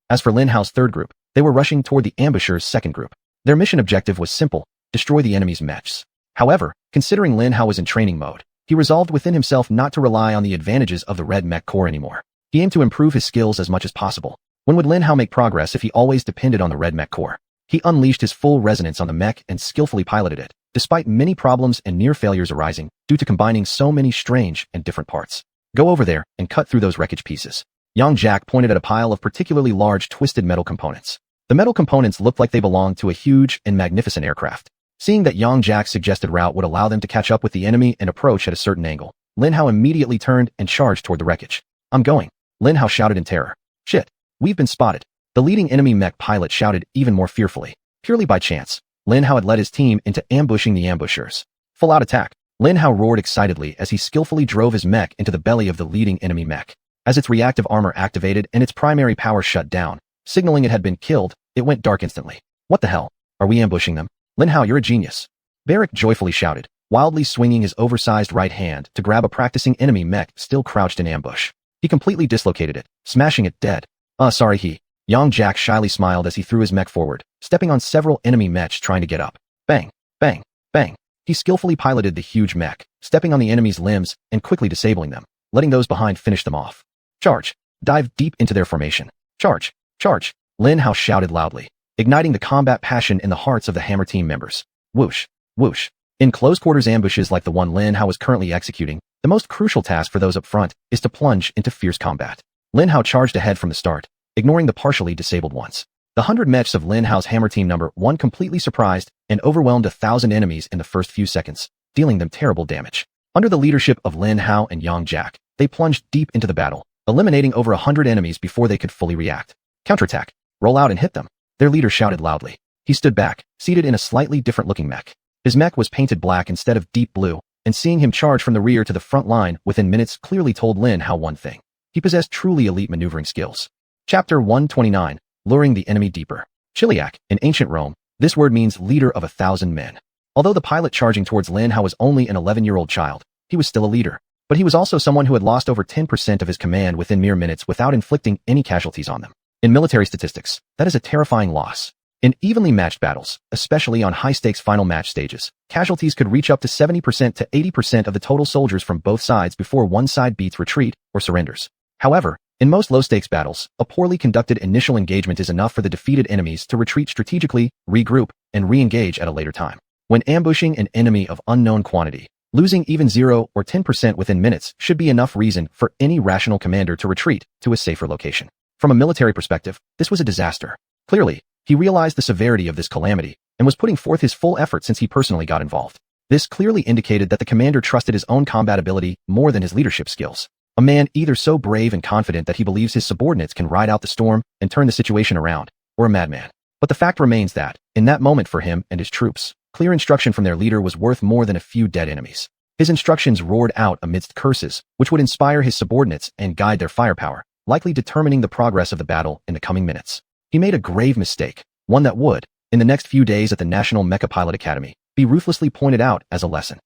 As for Lin Hao's third group, they were rushing toward the ambushers' second group. Their mission objective was simple, destroy the enemy's mechs. However, considering Lin Hao was in training mode, he resolved within himself not to rely on the advantages of the red mech core anymore. He aimed to improve his skills as much as possible. When would Lin Hao make progress if he always depended on the red mech core? He unleashed his full resonance on the mech and skillfully piloted it, despite many problems and near failures arising due to combining so many strange and different parts. Go over there and cut through those wreckage pieces. Yang Jack pointed at a pile of particularly large twisted metal components. The metal components looked like they belonged to a huge and magnificent aircraft. Seeing that Yang Jack's suggested route would allow them to catch up with the enemy and approach at a certain angle, Lin Hao immediately turned and charged toward the wreckage. I'm going. Lin Hao shouted in terror. Shit. We've been spotted. The leading enemy mech pilot shouted even more fearfully. Purely by chance, Lin Hao had led his team into ambushing the ambushers. Full-out attack. Lin Hao roared excitedly as he skillfully drove his mech into the belly of the leading enemy mech. As its reactive armor activated and its primary power shut down, signaling it had been killed, it went dark instantly. What the hell? Are we ambushing them? Lin Hao, you're a genius. Barrick joyfully shouted, wildly swinging his oversized right hand to grab a practicing enemy mech still crouched in ambush. He completely dislocated it, smashing it dead. Sorry he. Yang Jack shyly smiled as he threw his mech forward, stepping on several enemy mechs trying to get up. Bang, bang, bang. He skillfully piloted the huge mech, stepping on the enemy's limbs and quickly disabling them, letting those behind finish them off. Charge. Dive deep into their formation. Charge. Charge. Lin Hao shouted loudly, igniting the combat passion in the hearts of the Hammer team members. Whoosh. Whoosh. In close-quarters ambushes like the one Lin Hao was currently executing, the most crucial task for those up front is to plunge into fierce combat. Lin Hao charged ahead from the start, ignoring the partially disabled ones. The 100 mechs of Lin Hao's Hammer Team number 1 completely surprised and overwhelmed 1,000 enemies in the first few seconds, dealing them terrible damage. Under the leadership of Lin Hao and Yang Jack, they plunged deep into the battle, eliminating over 100 enemies before they could fully react. Counterattack. Roll out and hit them. Their leader shouted loudly. He stood back, seated in a slightly different-looking mech. His mech was painted black instead of deep blue, and seeing him charge from the rear to the front line within minutes clearly told Lin Hao one thing. He possessed truly elite maneuvering skills. Chapter 129, Luring the Enemy Deeper. Chiliac, in ancient Rome, this word means leader of 1,000 men. Although the pilot charging towards Lin Hao was only an 11-year-old child, he was still a leader. But he was also someone who had lost over 10% of his command within mere minutes without inflicting any casualties on them. In military statistics, that is a terrifying loss. In evenly matched battles, especially on high-stakes final match stages, casualties could reach up to 70% to 80% of the total soldiers from both sides before one side beats retreat or surrenders. However, in most low-stakes battles, a poorly conducted initial engagement is enough for the defeated enemies to retreat strategically, regroup, and re-engage at a later time. When ambushing an enemy of unknown quantity, losing even 0 or 10% within minutes should be enough reason for any rational commander to retreat to a safer location. From a military perspective, this was a disaster. Clearly, he realized the severity of this calamity and was putting forth his full effort since he personally got involved. This clearly indicated that the commander trusted his own combat ability more than his leadership skills. A man either so brave and confident that he believes his subordinates can ride out the storm and turn the situation around, or a madman. But the fact remains that, in that moment for him and his troops, clear instruction from their leader was worth more than a few dead enemies. His instructions roared out amidst curses, which would inspire his subordinates and guide their firepower, likely determining the progress of the battle in the coming minutes. He made a grave mistake, one that would, in the next few days at the National Mecha Pilot Academy, be ruthlessly pointed out as a lesson.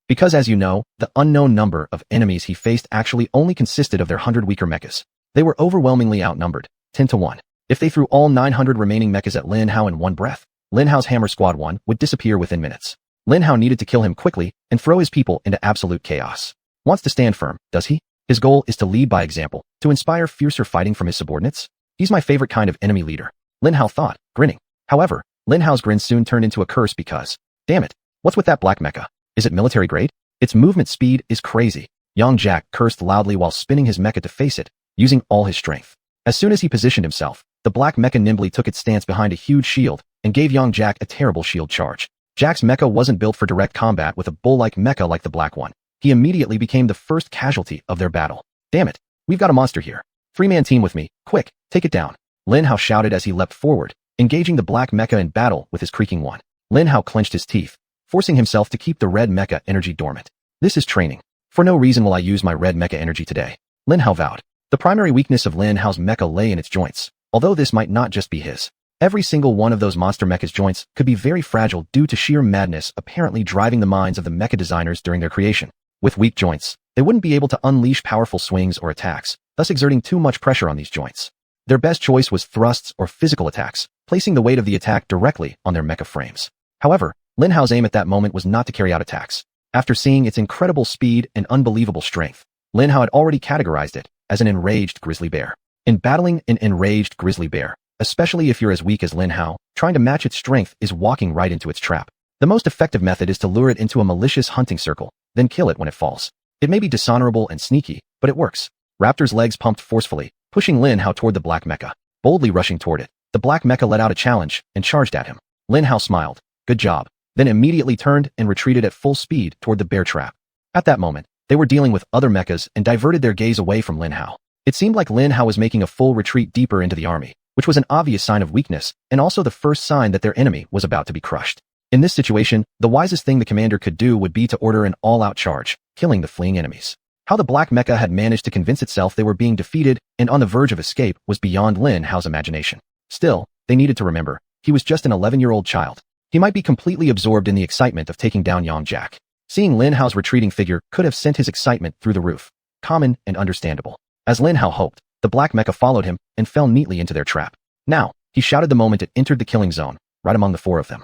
Because as you know, the unknown number of enemies he faced actually only consisted of their 100 weaker mechas. They were overwhelmingly outnumbered, 10 to 1. If they threw all 900 remaining mechas at Lin Hao in one breath, Lin Hao's Hammer Squad 1 would disappear within minutes. Lin Hao needed to kill him quickly and throw his people into absolute chaos. Wants to stand firm, does he? His goal is to lead by example, to inspire fiercer fighting from his subordinates? He's my favorite kind of enemy leader, Lin Hao thought, grinning. However, Lin Hao's grin soon turned into a curse because, damn it, what's with that black mecha? Is it military grade? Its movement speed is crazy. Young Jack cursed loudly while spinning his mecha to face it, using all his strength. As soon as he positioned himself, the black mecha nimbly took its stance behind a huge shield and gave young Jack a terrible shield charge. Jack's mecha wasn't built for direct combat with a bull-like mecha like the black one. He immediately became the first casualty of their battle. Damn it, we've got a monster here. Three-man team with me, quick, take it down. Lin Hao shouted as he leapt forward, engaging the black mecha in battle with his creaking one. Lin Hao clenched his teeth, forcing himself to keep the red mecha energy dormant. This is training. For no reason will I use my red mecha energy today, Lin Hao vowed. The primary weakness of Lin Hao's mecha lay in its joints, although this might not just be his. Every single one of those monster mecha's joints could be very fragile due to sheer madness apparently driving the minds of the mecha designers during their creation. With weak joints, they wouldn't be able to unleash powerful swings or attacks, thus exerting too much pressure on these joints. Their best choice was thrusts or physical attacks, placing the weight of the attack directly on their mecha frames. However, Lin Hao's aim at that moment was not to carry out attacks. After seeing its incredible speed and unbelievable strength, Lin Hao had already categorized it as an enraged grizzly bear. In battling an enraged grizzly bear, especially if you're as weak as Lin Hao, trying to match its strength is walking right into its trap. The most effective method is to lure it into a malicious hunting circle, then kill it when it falls. It may be dishonorable and sneaky, but it works. Raptor's legs pumped forcefully, pushing Lin Hao toward the black mecha. Boldly rushing toward it, the black mecha let out a challenge and charged at him. Lin Hao smiled. Good job. Then immediately turned and retreated at full speed toward the bear trap. At that moment, they were dealing with other mechas and diverted their gaze away from Lin Hao. It seemed like Lin Hao was making a full retreat deeper into the army, which was an obvious sign of weakness and also the first sign that their enemy was about to be crushed. In this situation, the wisest thing the commander could do would be to order an all-out charge, killing the fleeing enemies. How the black mecha had managed to convince itself they were being defeated and on the verge of escape was beyond Lin Hao's imagination. Still, they needed to remember, he was just an 11-year-old child. He might be completely absorbed in the excitement of taking down young Jack. Seeing Lin Hao's retreating figure could have sent his excitement through the roof. Common and understandable. As Lin Hao hoped, the black mecha followed him and fell neatly into their trap. Now, he shouted the moment it entered the killing zone, right among the four of them.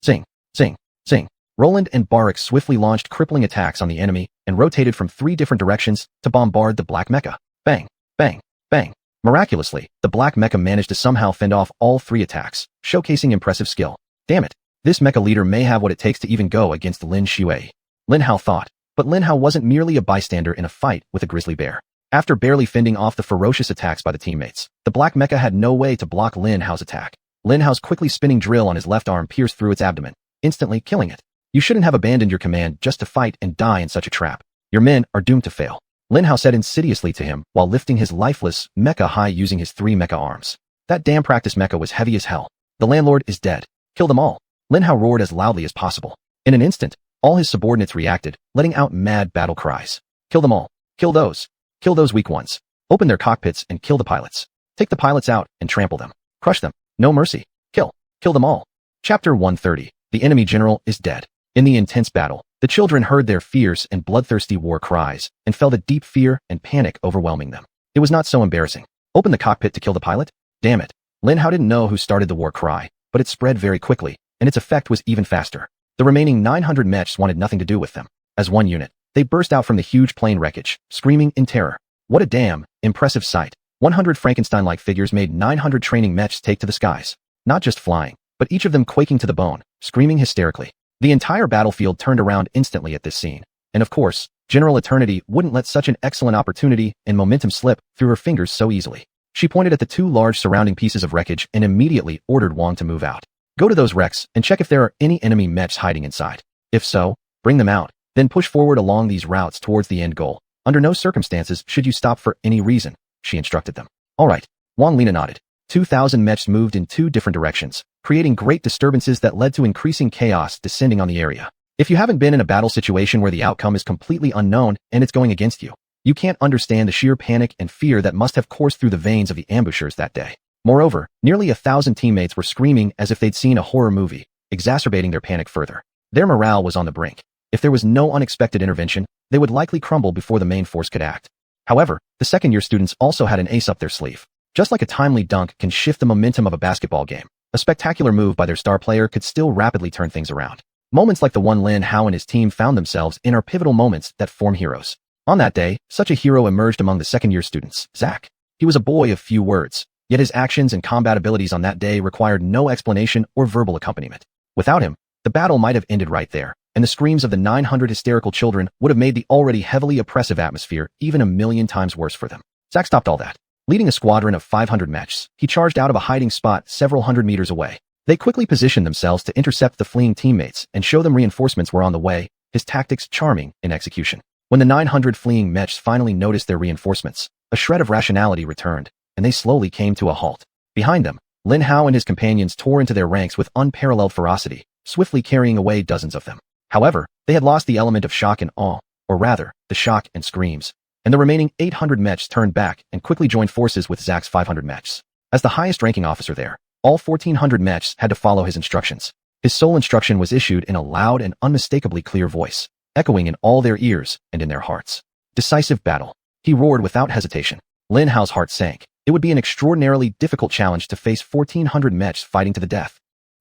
Sing, sing, sing. Roland and Barak swiftly launched crippling attacks on the enemy and rotated from 3 different directions to bombard the black mecha. Bang, bang, bang. Miraculously, the black mecha managed to somehow fend off all 3 attacks, showcasing impressive skill. Damn it. This mecha leader may have what it takes to even go against Lin Shui. Lin Hao thought, but Lin Hao wasn't merely a bystander in a fight with a grizzly bear. After barely fending off the ferocious attacks by the teammates, the black mecha had no way to block Lin Hao's attack. Lin Hao's quickly spinning drill on his left arm pierced through its abdomen, instantly killing it. You shouldn't have abandoned your command just to fight and die in such a trap. Your men are doomed to fail. Lin Hao said insidiously to him while lifting his lifeless mecha high using his 3 mecha arms. That damn practice mecha was heavy as hell. The landlord is dead. Kill them all. Lin Hao roared as loudly as possible. In an instant, all his subordinates reacted, letting out mad battle cries. Kill them all. Kill those. Kill those weak ones. Open their cockpits and kill the pilots. Take the pilots out and trample them. Crush them. No mercy. Kill. Kill them all. Chapter 130. The enemy general is dead. In the intense battle, the children heard their fierce and bloodthirsty war cries and felt a deep fear and panic overwhelming them. It was not so embarrassing. Open the cockpit to kill the pilot? Damn it. Lin Hao didn't know who started the war cry, but it spread very quickly, and its effect was even faster. The remaining 900 mechs wanted nothing to do with them. As one unit, they burst out from the huge plane wreckage, screaming in terror. What a damn impressive sight. 100 Frankenstein-like figures made 900 training mechs take to the skies. Not just flying, but each of them quaking to the bone, screaming hysterically. The entire battlefield turned around instantly at this scene. And of course, General Eternity wouldn't let such an excellent opportunity and momentum slip through her fingers so easily. She pointed at the 2 large surrounding pieces of wreckage and immediately ordered Wang to move out. Go to those wrecks and check if there are any enemy mechs hiding inside. If so, bring them out, then push forward along these routes towards the end goal. Under no circumstances should you stop for any reason, she instructed them. All right, Wang Lina nodded. 2,000 mechs moved in 2 different directions, creating great disturbances that led to increasing chaos descending on the area. If you haven't been in a battle situation where the outcome is completely unknown and it's going against you, you can't understand the sheer panic and fear that must have coursed through the veins of the ambushers that day. Moreover, nearly 1,000 teammates were screaming as if they'd seen a horror movie, exacerbating their panic further. Their morale was on the brink. If there was no unexpected intervention, they would likely crumble before the main force could act. However, the second-year students also had an ace up their sleeve. Just like a timely dunk can shift the momentum of a basketball game, a spectacular move by their star player could still rapidly turn things around. Moments like the one Lin Hao and his team found themselves in are pivotal moments that form heroes. On that day, such a hero emerged among the second-year students, Zach. He was a boy of few words, yet his actions and combat abilities on that day required no explanation or verbal accompaniment. Without him, the battle might have ended right there, and the screams of the 900 hysterical children would have made the already heavily oppressive atmosphere even a million times worse for them. Zack stopped all that. Leading a squadron of 500 mechs, he charged out of a hiding spot several hundred meters away. They quickly positioned themselves to intercept the fleeing teammates and show them reinforcements were on the way, his tactics charming in execution. When the 900 fleeing mechs finally noticed their reinforcements, a shred of rationality returned, and they slowly came to a halt. Behind them, Lin Hao and his companions tore into their ranks with unparalleled ferocity, swiftly carrying away dozens of them. However, they had lost the element of shock and awe, or rather, the shock and screams, and the remaining 800 mechs turned back and quickly joined forces with Zack's 500 mechs. As the highest-ranking officer there, all 1,400 mechs had to follow his instructions. His sole instruction was issued in a loud and unmistakably clear voice, echoing in all their ears and in their hearts. Decisive battle. He roared without hesitation. Lin Hao's heart sank. It would be an extraordinarily difficult challenge to face 1,400 mechs fighting to the death.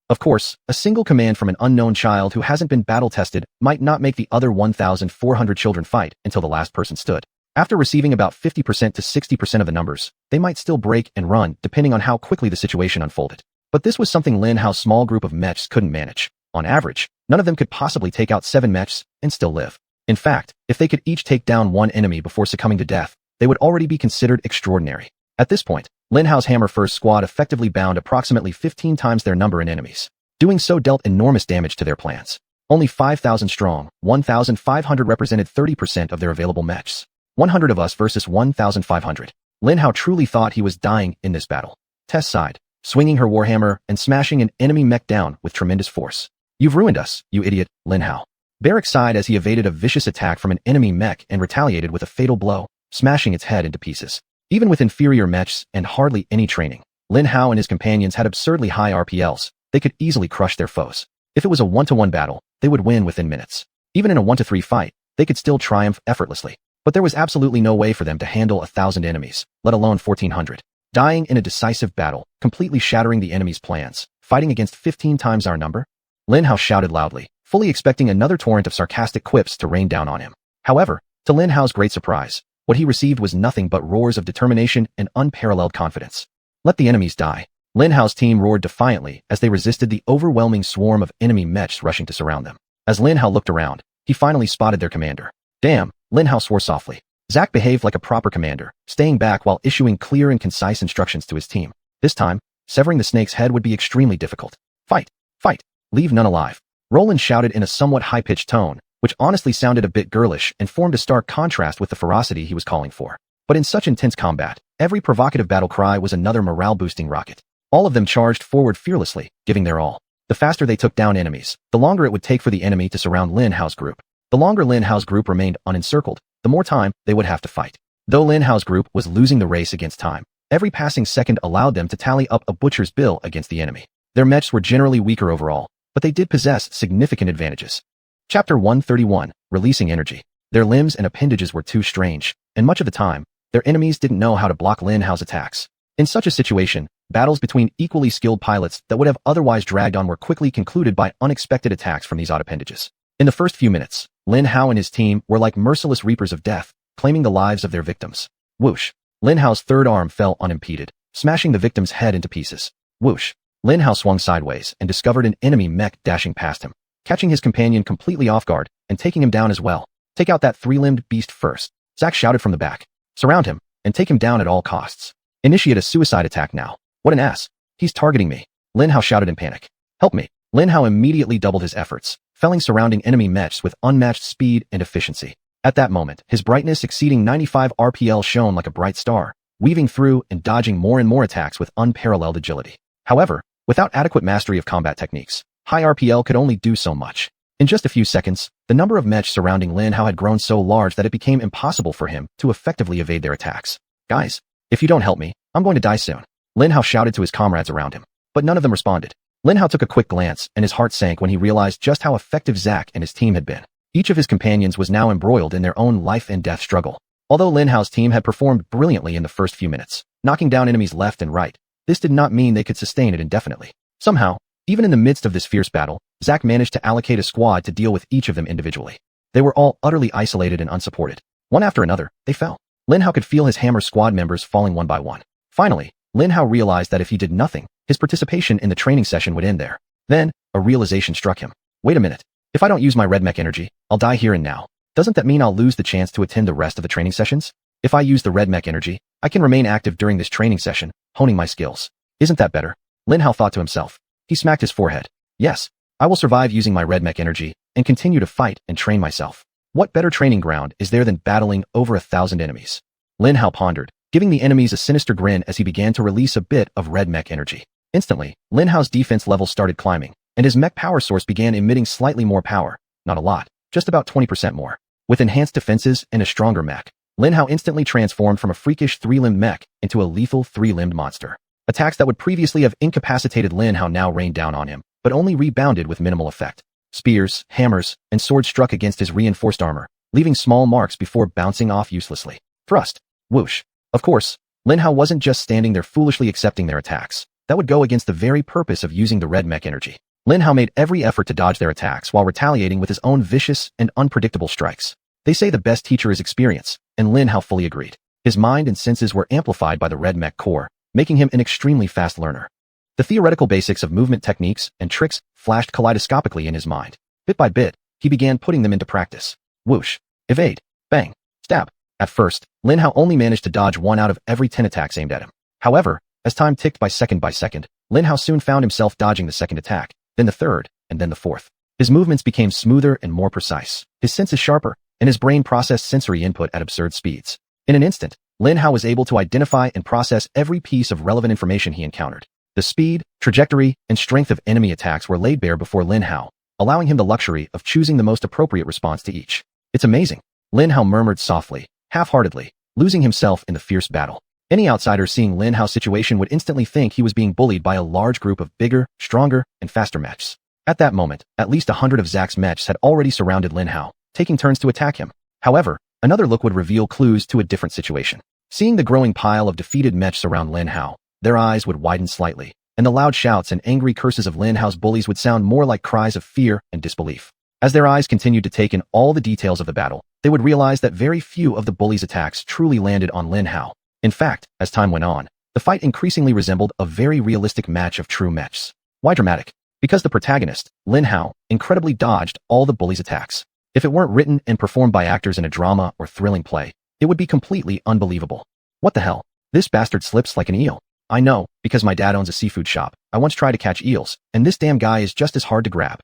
Of course, a single command from an unknown child who hasn't been battle-tested might not make the other 1,400 children fight until the last person stood. After receiving about 50% to 60% of the numbers, they might still break and run depending on how quickly the situation unfolded. But this was something Lin Hao's small group of mechs couldn't manage. On average, none of them could possibly take out 7 mechs and still live. In fact, if they could each take down one enemy before succumbing to death, they would already be considered extraordinary. At this point, Lin Hao's Hammer-First squad effectively bound approximately 15 times their number in enemies. Doing so dealt enormous damage to their plans. Only 5,000 strong, 1,500 represented 30% of their available mechs. 100 of us versus 1,500. Lin Hao truly thought he was dying in this battle. Tess sighed, swinging her warhammer and smashing an enemy mech down with tremendous force. You've ruined us, you idiot, Lin Hao. Barrick sighed as he evaded a vicious attack from an enemy mech and retaliated with a fatal blow, smashing its head into pieces. Even with inferior mechs and hardly any training, Lin Hao and his companions had absurdly high RPLs. They could easily crush their foes. If it was a 1-to-1 battle, they would win within minutes. Even in a 1-to-3 fight, they could still triumph effortlessly. But there was absolutely no way for them to handle 1,000 enemies, let alone 1,400. Dying in a decisive battle, completely shattering the enemy's plans, fighting against 15 times our number? Lin Hao shouted loudly, fully expecting another torrent of sarcastic quips to rain down on him. However, to Lin Hao's great surprise, what he received was nothing but roars of determination and unparalleled confidence. Let the enemies die. Lin Hao's team roared defiantly as they resisted the overwhelming swarm of enemy mechs rushing to surround them. As Lin Hao looked around, he finally spotted their commander. Damn, Lin Hao swore softly. Zack behaved like a proper commander, staying back while issuing clear and concise instructions to his team. This time, severing the snake's head would be extremely difficult. Fight! Fight! Leave none alive. Roland shouted in a somewhat high-pitched tone, which honestly sounded a bit girlish and formed a stark contrast with the ferocity he was calling for. But in such intense combat, every provocative battle cry was another morale-boosting rocket. All of them charged forward fearlessly, giving their all. The faster they took down enemies, the longer it would take for the enemy to surround Lin Hao's group. The longer Lin Hao's group remained unencircled, the more time they would have to fight. Though Lin Hao's group was losing the race against time, every passing second allowed them to tally up a butcher's bill against the enemy. Their mechs were generally weaker overall, but they did possess significant advantages. Chapter 131, Releasing Energy. Their limbs and appendages were too strange, and much of the time, their enemies didn't know how to block Lin Hao's attacks. In such a situation, battles between equally skilled pilots that would have otherwise dragged on were quickly concluded by unexpected attacks from these odd appendages. In the first few minutes, Lin Hao and his team were like merciless reapers of death, claiming the lives of their victims. Whoosh! Lin Hao's third arm fell unimpeded, smashing the victim's head into pieces. Whoosh! Lin Hao swung sideways and discovered an enemy mech dashing past him, catching his companion completely off guard and taking him down as well. Take out that 3-limbed beast first, Zack shouted from the back. Surround him, and take him down at all costs. Initiate a suicide attack now. What an ass. He's targeting me. Lin Hao shouted in panic. Help me. Lin Hao immediately doubled his efforts, felling surrounding enemy mechs with unmatched speed and efficiency. At that moment, his brightness exceeding 95 RPL shone like a bright star, weaving through and dodging more and more attacks with unparalleled agility. However, without adequate mastery of combat techniques, high RPL could only do so much. In just a few seconds, the number of mechs surrounding Lin Hao had grown so large that it became impossible for him to effectively evade their attacks. Guys, if you don't help me, I'm going to die soon. Lin Hao shouted to his comrades around him, but none of them responded. Lin Hao took a quick glance and his heart sank when he realized just how effective Zack and his team had been. Each of his companions was now embroiled in their own life and death struggle. Although Lin Hao's team had performed brilliantly in the first few minutes, knocking down enemies left and right, this did not mean they could sustain it indefinitely. Somehow, even in the midst of this fierce battle, Zack managed to allocate a squad to deal with each of them individually. They were all utterly isolated and unsupported. One after another, they fell. Lin Hao could feel his hammer squad members falling one by one. Finally, Lin Hao realized that if he did nothing, his participation in the training session would end there. Then, a realization struck him. Wait a minute. If I don't use my red mech energy, I'll die here and now. Doesn't that mean I'll lose the chance to attend the rest of the training sessions? If I use the red mech energy, I can remain active during this training session, honing my skills. Isn't that better? Lin Hao thought to himself. He smacked his forehead. Yes, I will survive using my red mech energy and continue to fight and train myself. What better training ground is there than battling over 1,000 enemies? Lin Hao pondered, giving the enemies a sinister grin as he began to release a bit of red mech energy. Instantly, Lin Hao's defense level started climbing, and his mech power source began emitting slightly more power. Not a lot, just about 20% more. With enhanced defenses and a stronger mech, Lin Hao instantly transformed from a freakish 3-limbed mech into a lethal 3-limbed monster. Attacks that would previously have incapacitated Lin Hao now rained down on him, but only rebounded with minimal effect. Spears, hammers, and swords struck against his reinforced armor, leaving small marks before bouncing off uselessly. Thrust. Whoosh. Of course, Lin Hao wasn't just standing there foolishly accepting their attacks. That would go against the very purpose of using the red mech energy. Lin Hao made every effort to dodge their attacks while retaliating with his own vicious and unpredictable strikes. They say the best teacher is experience, and Lin Hao fully agreed. His mind and senses were amplified by the red mech core, making him an extremely fast learner. The theoretical basics of movement techniques and tricks flashed kaleidoscopically in his mind. Bit by bit, he began putting them into practice. Whoosh. Evade. Bang. Stab. At first, Lin Hao only managed to dodge 1 out of every 10 attacks aimed at him. However, as time ticked by second, Lin Hao soon found himself dodging the second attack, then the third, and then the fourth. His movements became smoother and more precise. His senses sharper, and his brain processed sensory input at absurd speeds. In an instant, Lin Hao was able to identify and process every piece of relevant information he encountered. The speed, trajectory, and strength of enemy attacks were laid bare before Lin Hao, allowing him the luxury of choosing the most appropriate response to each. It's amazing, Lin Hao murmured softly, half-heartedly, losing himself in the fierce battle. Any outsider seeing Lin Hao's situation would instantly think he was being bullied by a large group of bigger, stronger, and faster mechs. At that moment, at least 100 of Zack's mechs had already surrounded Lin Hao, taking turns to attack him. However, another look would reveal clues to a different situation. Seeing the growing pile of defeated mechs around Lin Hao, their eyes would widen slightly, and the loud shouts and angry curses of Lin Hao's bullies would sound more like cries of fear and disbelief. As their eyes continued to take in all the details of the battle, they would realize that very few of the bullies' attacks truly landed on Lin Hao. In fact, as time went on, the fight increasingly resembled a very realistic match of true mechs. Why dramatic? Because the protagonist, Lin Hao, incredibly dodged all the bullies' attacks. If it weren't written and performed by actors in a drama or thrilling play, it would be completely unbelievable. What the hell? This bastard slips like an eel. I know, because my dad owns a seafood shop. I once tried to catch eels, and this damn guy is just as hard to grab.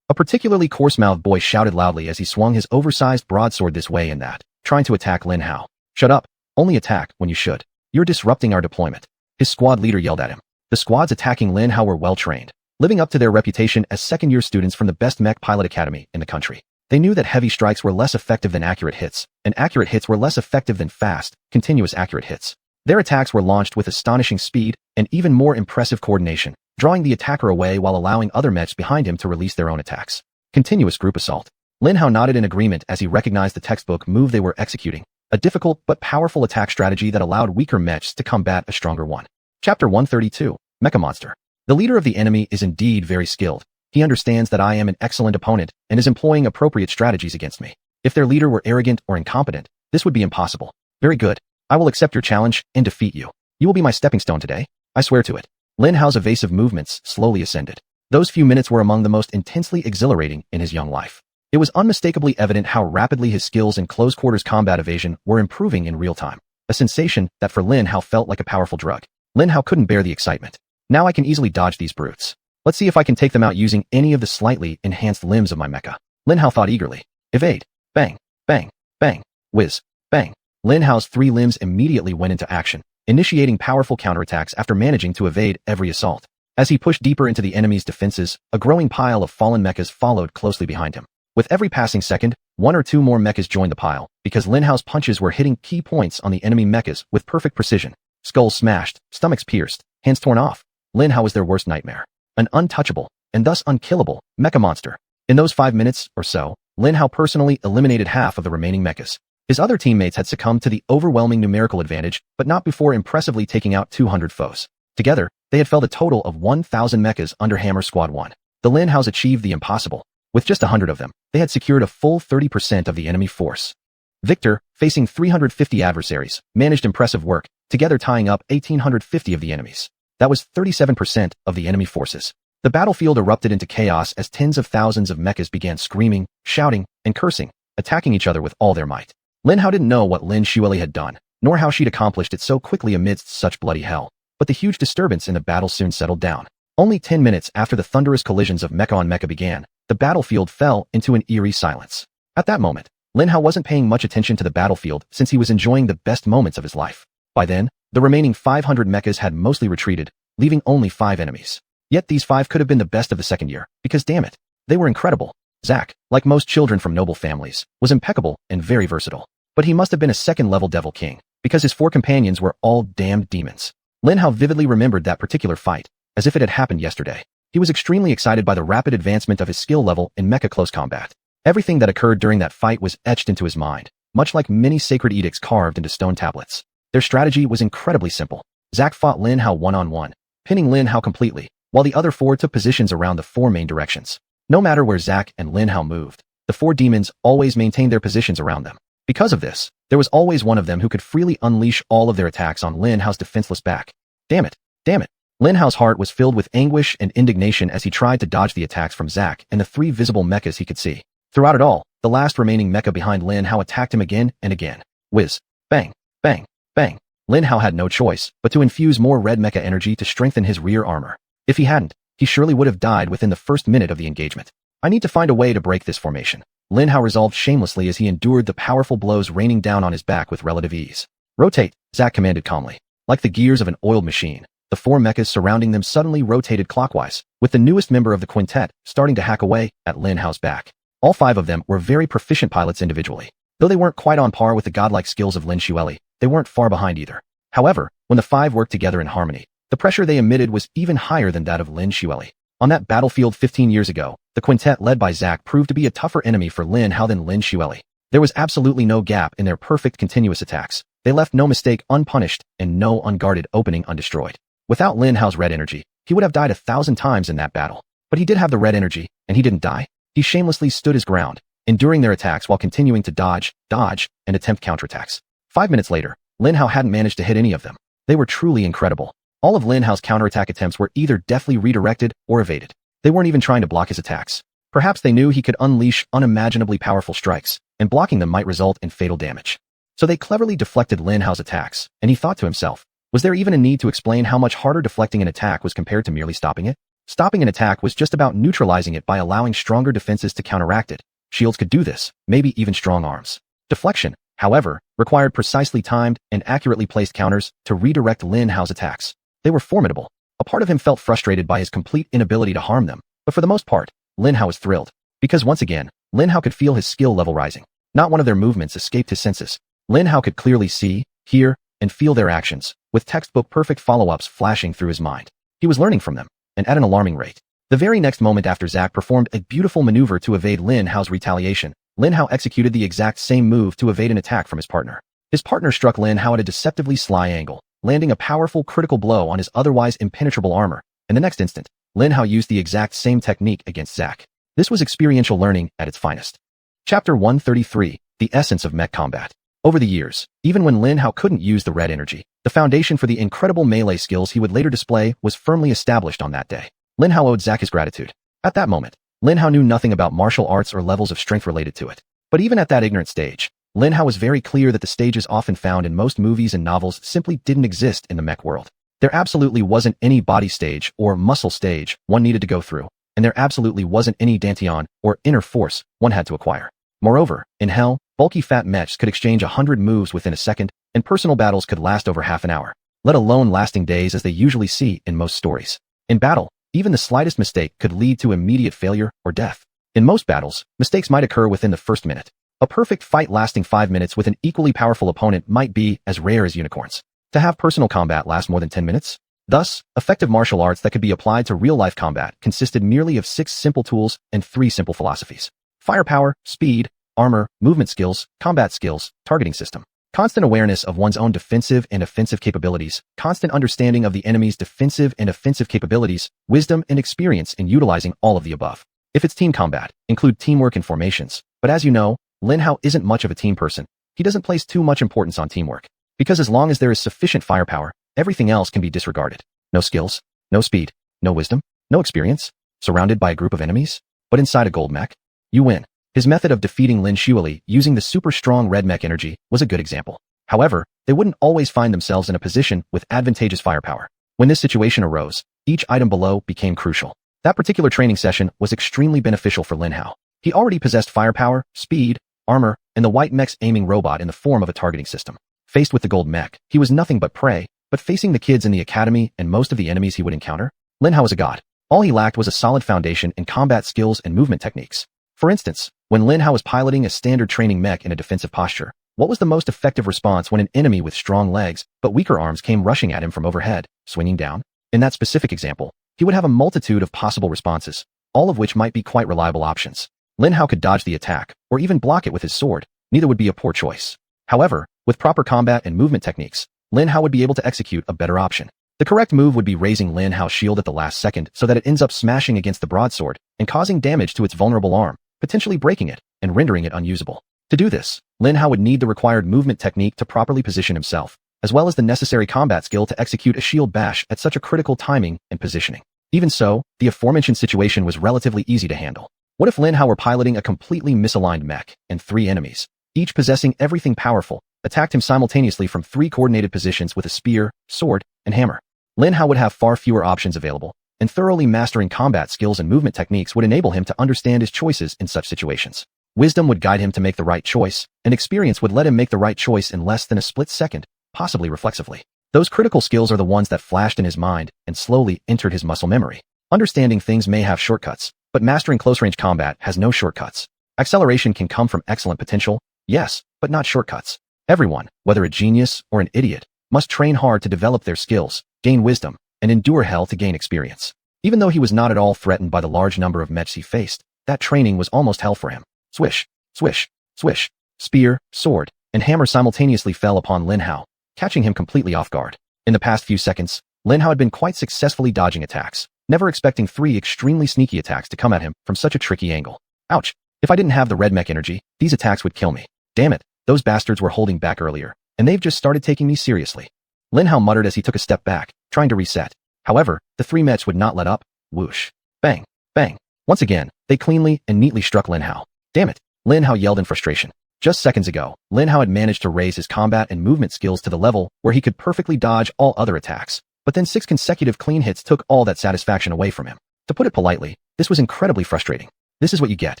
A particularly coarse-mouthed boy shouted loudly as he swung his oversized broadsword this way and that, trying to attack Lin Hao. Shut up. Only attack when you should. You're disrupting our deployment. His squad leader yelled at him. The squads attacking Lin Hao were well-trained, living up to their reputation as second-year students from the best mech pilot academy in the country. They knew that heavy strikes were less effective than accurate hits, and accurate hits were less effective than fast, continuous accurate hits. Their attacks were launched with astonishing speed and even more impressive coordination, drawing the attacker away while allowing other mechs behind him to release their own attacks. Continuous group assault. Lin Hao nodded in agreement as he recognized the textbook move they were executing, a difficult but powerful attack strategy that allowed weaker mechs to combat a stronger one. Chapter 132, Mecha Monster. The leader of the enemy is indeed very skilled. He understands that I am an excellent opponent and is employing appropriate strategies against me. If their leader were arrogant or incompetent, this would be impossible. Very good. I will accept your challenge and defeat you. You will be my stepping stone today. I swear to it. Lin Hao's evasive movements slowly ascended. Those few minutes were among the most intensely exhilarating in his young life. It was unmistakably evident how rapidly his skills in close-quarters combat evasion were improving in real time, a sensation that for Lin Hao felt like a powerful drug. Lin Hao couldn't bear the excitement. Now I can easily dodge these brutes. Let's see if I can take them out using any of the slightly enhanced limbs of my mecha. Lin Hao thought eagerly. Evade. Bang. Bang. Bang. Whiz. Bang. Lin Hao's 3 limbs immediately went into action, initiating powerful counterattacks after managing to evade every assault. As he pushed deeper into the enemy's defenses, a growing pile of fallen mechas followed closely behind him. With every passing second, 1 or 2 more mechas joined the pile, because Lin Hao's punches were hitting key points on the enemy mechas with perfect precision. Skulls smashed, stomachs pierced, hands torn off. Lin Hao was their worst nightmare. An untouchable, and thus unkillable, mecha monster. In those 5 minutes or so, Lin Hao personally eliminated half of the remaining mechas. His other teammates had succumbed to the overwhelming numerical advantage, but not before impressively taking out 200 foes. Together, they had felled a total of 1,000 mechas under Hammer Squad 1. The Lin Haos achieved the impossible. With just 100 of them, they had secured a full 30% of the enemy force. Victor, facing 350 adversaries, managed impressive work, together tying up 1,850 of the enemies. That was 37% of the enemy forces. The battlefield erupted into chaos as tens of thousands of mechas began screaming, shouting, and cursing, attacking each other with all their might. Lin Hao didn't know what Lin Xueli had done, nor how she'd accomplished it so quickly amidst such bloody hell. But the huge disturbance in the battle soon settled down. Only 10 minutes after the thunderous collisions of mecha on mecha began, the battlefield fell into an eerie silence. At that moment, Lin Hao wasn't paying much attention to the battlefield since he was enjoying the best moments of his life. By then, the remaining 500 mechas had mostly retreated, leaving only 5 enemies. Yet these 5 could have been the best of the second year, because damn it, they were incredible. Zack, like most children from noble families, was impeccable and very versatile. But he must have been a second-level devil king, because his 4 companions were all damned demons. Lin Hao vividly remembered that particular fight, as if it had happened yesterday. He was extremely excited by the rapid advancement of his skill level in mecha close combat. Everything that occurred during that fight was etched into his mind, much like many sacred edicts carved into stone tablets. Their strategy was incredibly simple. Zack fought Lin Hao one-on-one, pinning Lin Hao completely, while the other 4 took positions around the 4 main directions. No matter where Zack and Lin Hao moved, the 4 demons always maintained their positions around them. Because of this, there was always one of them who could freely unleash all of their attacks on Lin Hao's defenseless back. Damn it! Damn it! Lin Hao's heart was filled with anguish and indignation as he tried to dodge the attacks from Zack and the 3 visible mechas he could see. Throughout it all, the last remaining mecha behind Lin Hao attacked him again and again. Whiz! Bang! Bang! Bang! Lin Hao had no choice but to infuse more red mecha energy to strengthen his rear armor. If he hadn't, he surely would have died within the first minute of the engagement. I need to find a way to break this formation, Lin Hao resolved shamelessly as he endured the powerful blows raining down on his back with relative ease. Rotate, Zack commanded calmly. Like the gears of an oiled machine, the 4 mechas surrounding them suddenly rotated clockwise, with the newest member of the quintet starting to hack away at Lin Hao's back. All 5 of them were very proficient pilots individually. Though they weren't quite on par with the godlike skills of Lin Xueli, they weren't far behind either. However, when the 5 worked together in harmony, the pressure they emitted was even higher than that of Lin Xueli. On that battlefield 15 years ago, the quintet led by Zack proved to be a tougher enemy for Lin Hao than Lin Xueli. There was absolutely no gap in their perfect continuous attacks. They left no mistake unpunished and no unguarded opening undestroyed. Without Lin Hao's red energy, he would have died 1,000 times in that battle. But he did have the red energy, and he didn't die. He shamelessly stood his ground, enduring their attacks while continuing to dodge, and attempt counterattacks. 5 minutes later, Lin Hao hadn't managed to hit any of them. They were truly incredible. All of Lin Hao's counterattack attempts were either deftly redirected or evaded. They weren't even trying to block his attacks. Perhaps they knew he could unleash unimaginably powerful strikes, and blocking them might result in fatal damage. So they cleverly deflected Lin Hao's attacks, and he thought to himself, was there even a need to explain how much harder deflecting an attack was compared to merely stopping it? Stopping an attack was just about neutralizing it by allowing stronger defenses to counteract it. Shields could do this, maybe even strong arms. Deflection, however, required precisely timed and accurately placed counters to redirect Lin Hao's attacks. They were formidable. A part of him felt frustrated by his complete inability to harm them, but for the most part, Lin Hao was thrilled. Because once again, Lin Hao could feel his skill level rising. Not one of their movements escaped his senses. Lin Hao could clearly see, hear, and feel their actions, with textbook perfect follow-ups flashing through his mind. He was learning from them, and at an alarming rate. The very next moment after Zack performed a beautiful maneuver to evade Lin Hao's retaliation, Lin Hao executed the exact same move to evade an attack from his partner. His partner struck Lin Hao at a deceptively sly angle, landing a powerful critical blow on his otherwise impenetrable armor, and the next instant, Lin Hao used the exact same technique against Zack. This was experiential learning at its finest. Chapter 133, The Essence of Mech Combat. Over the years, even when Lin Hao couldn't use the red energy, the foundation for the incredible melee skills he would later display was firmly established on that day. Lin Hao owed Zack his gratitude. At that moment, Lin Hao knew nothing about martial arts or levels of strength related to it. But even at that ignorant stage, Lin Hao was very clear that the stages often found in most movies and novels simply didn't exist in the mech world. There absolutely wasn't any body stage or muscle stage one needed to go through, and there absolutely wasn't any dantian or inner force one had to acquire. Moreover, in hell, bulky fat mechs could exchange 100 moves within a second, and personal battles could last over half an hour, let alone lasting days as they usually see in most stories. In battle, even the slightest mistake could lead to immediate failure or death. In most battles, mistakes might occur within the first minute. A perfect fight lasting 5 minutes with an equally powerful opponent might be as rare as unicorns. To have personal combat last more than 10 minutes? Thus, effective martial arts that could be applied to real-life combat consisted merely of 6 simple tools and 3 simple philosophies. Firepower, speed, armor, movement skills, combat skills, targeting system. Constant awareness of one's own defensive and offensive capabilities, constant understanding of the enemy's defensive and offensive capabilities, wisdom and experience in utilizing all of the above. If it's team combat, include teamwork and formations. But as you know, Lin Hao isn't much of a team person. He doesn't place too much importance on teamwork. Because as long as there is sufficient firepower, everything else can be disregarded. No skills, no speed, no wisdom. No experience? Surrounded by a group of enemies? But inside a gold mech? You win. His method of defeating Lin Xueli using the super strong red mech energy was a good example. However, they wouldn't always find themselves in a position with advantageous firepower. When this situation arose, each item below became crucial. That particular training session was extremely beneficial for Lin Hao. He already possessed firepower, speed, armor, and the white mech's aiming robot in the form of a targeting system. Faced with the gold mech, he was nothing but prey, but facing the kids in the academy and most of the enemies he would encounter, Lin Hao was a god. All he lacked was a solid foundation in combat skills and movement techniques. For instance, when Lin Hao was piloting a standard training mech in a defensive posture, what was the most effective response when an enemy with strong legs but weaker arms came rushing at him from overhead, swinging down? In that specific example, he would have a multitude of possible responses, all of which might be quite reliable options. Lin Hao could dodge the attack, or even block it with his sword. Neither would be a poor choice. However, with proper combat and movement techniques, Lin Hao would be able to execute a better option. The correct move would be raising Lin Hao's shield at the last second so that it ends up smashing against the broadsword and causing damage to its vulnerable arm, potentially breaking it and rendering it unusable. To do this, Lin Hao would need the required movement technique to properly position himself, as well as the necessary combat skill to execute a shield bash at such a critical timing and positioning. Even so, the aforementioned situation was relatively easy to handle. What if Lin Hao were piloting a completely misaligned mech, and 3 enemies, each possessing everything powerful, attacked him simultaneously from 3 coordinated positions with a spear, sword, and hammer? Lin Hao would have far fewer options available, and thoroughly mastering combat skills and movement techniques would enable him to understand his choices in such situations. Wisdom would guide him to make the right choice, and experience would let him make the right choice in less than a split second, possibly reflexively. Those critical skills are the ones that flashed in his mind and slowly entered his muscle memory. Understanding things may have shortcuts, but mastering close-range combat has no shortcuts. Acceleration can come from excellent potential, yes, but not shortcuts. Everyone, whether a genius or an idiot, must train hard to develop their skills, gain wisdom, and endure hell to gain experience. Even though he was not at all threatened by the large number of mechs he faced, that training was almost hell for him. Swish, swish, swish. Spear, sword, and hammer simultaneously fell upon Lin Hao, catching him completely off guard. In the past few seconds, Lin Hao had been quite successfully dodging attacks, never expecting 3 extremely sneaky attacks to come at him from such a tricky angle. Ouch! If I didn't have the red mech energy, these attacks would kill me. Damn it, those bastards were holding back earlier, and they've just started taking me seriously. Lin Hao muttered as he took a step back, trying to reset. However, the 3 mechs would not let up. Whoosh. Bang. Bang. Once again, they cleanly and neatly struck Lin Hao. Damn it! Lin Hao yelled in frustration. Just seconds ago, Lin Hao had managed to raise his combat and movement skills to the level where he could perfectly dodge all other attacks, but then 6 consecutive clean hits took all that satisfaction away from him. To put it politely, this was incredibly frustrating. This is what you get.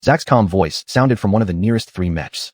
Zack's calm voice sounded from one of the nearest 3 mechs.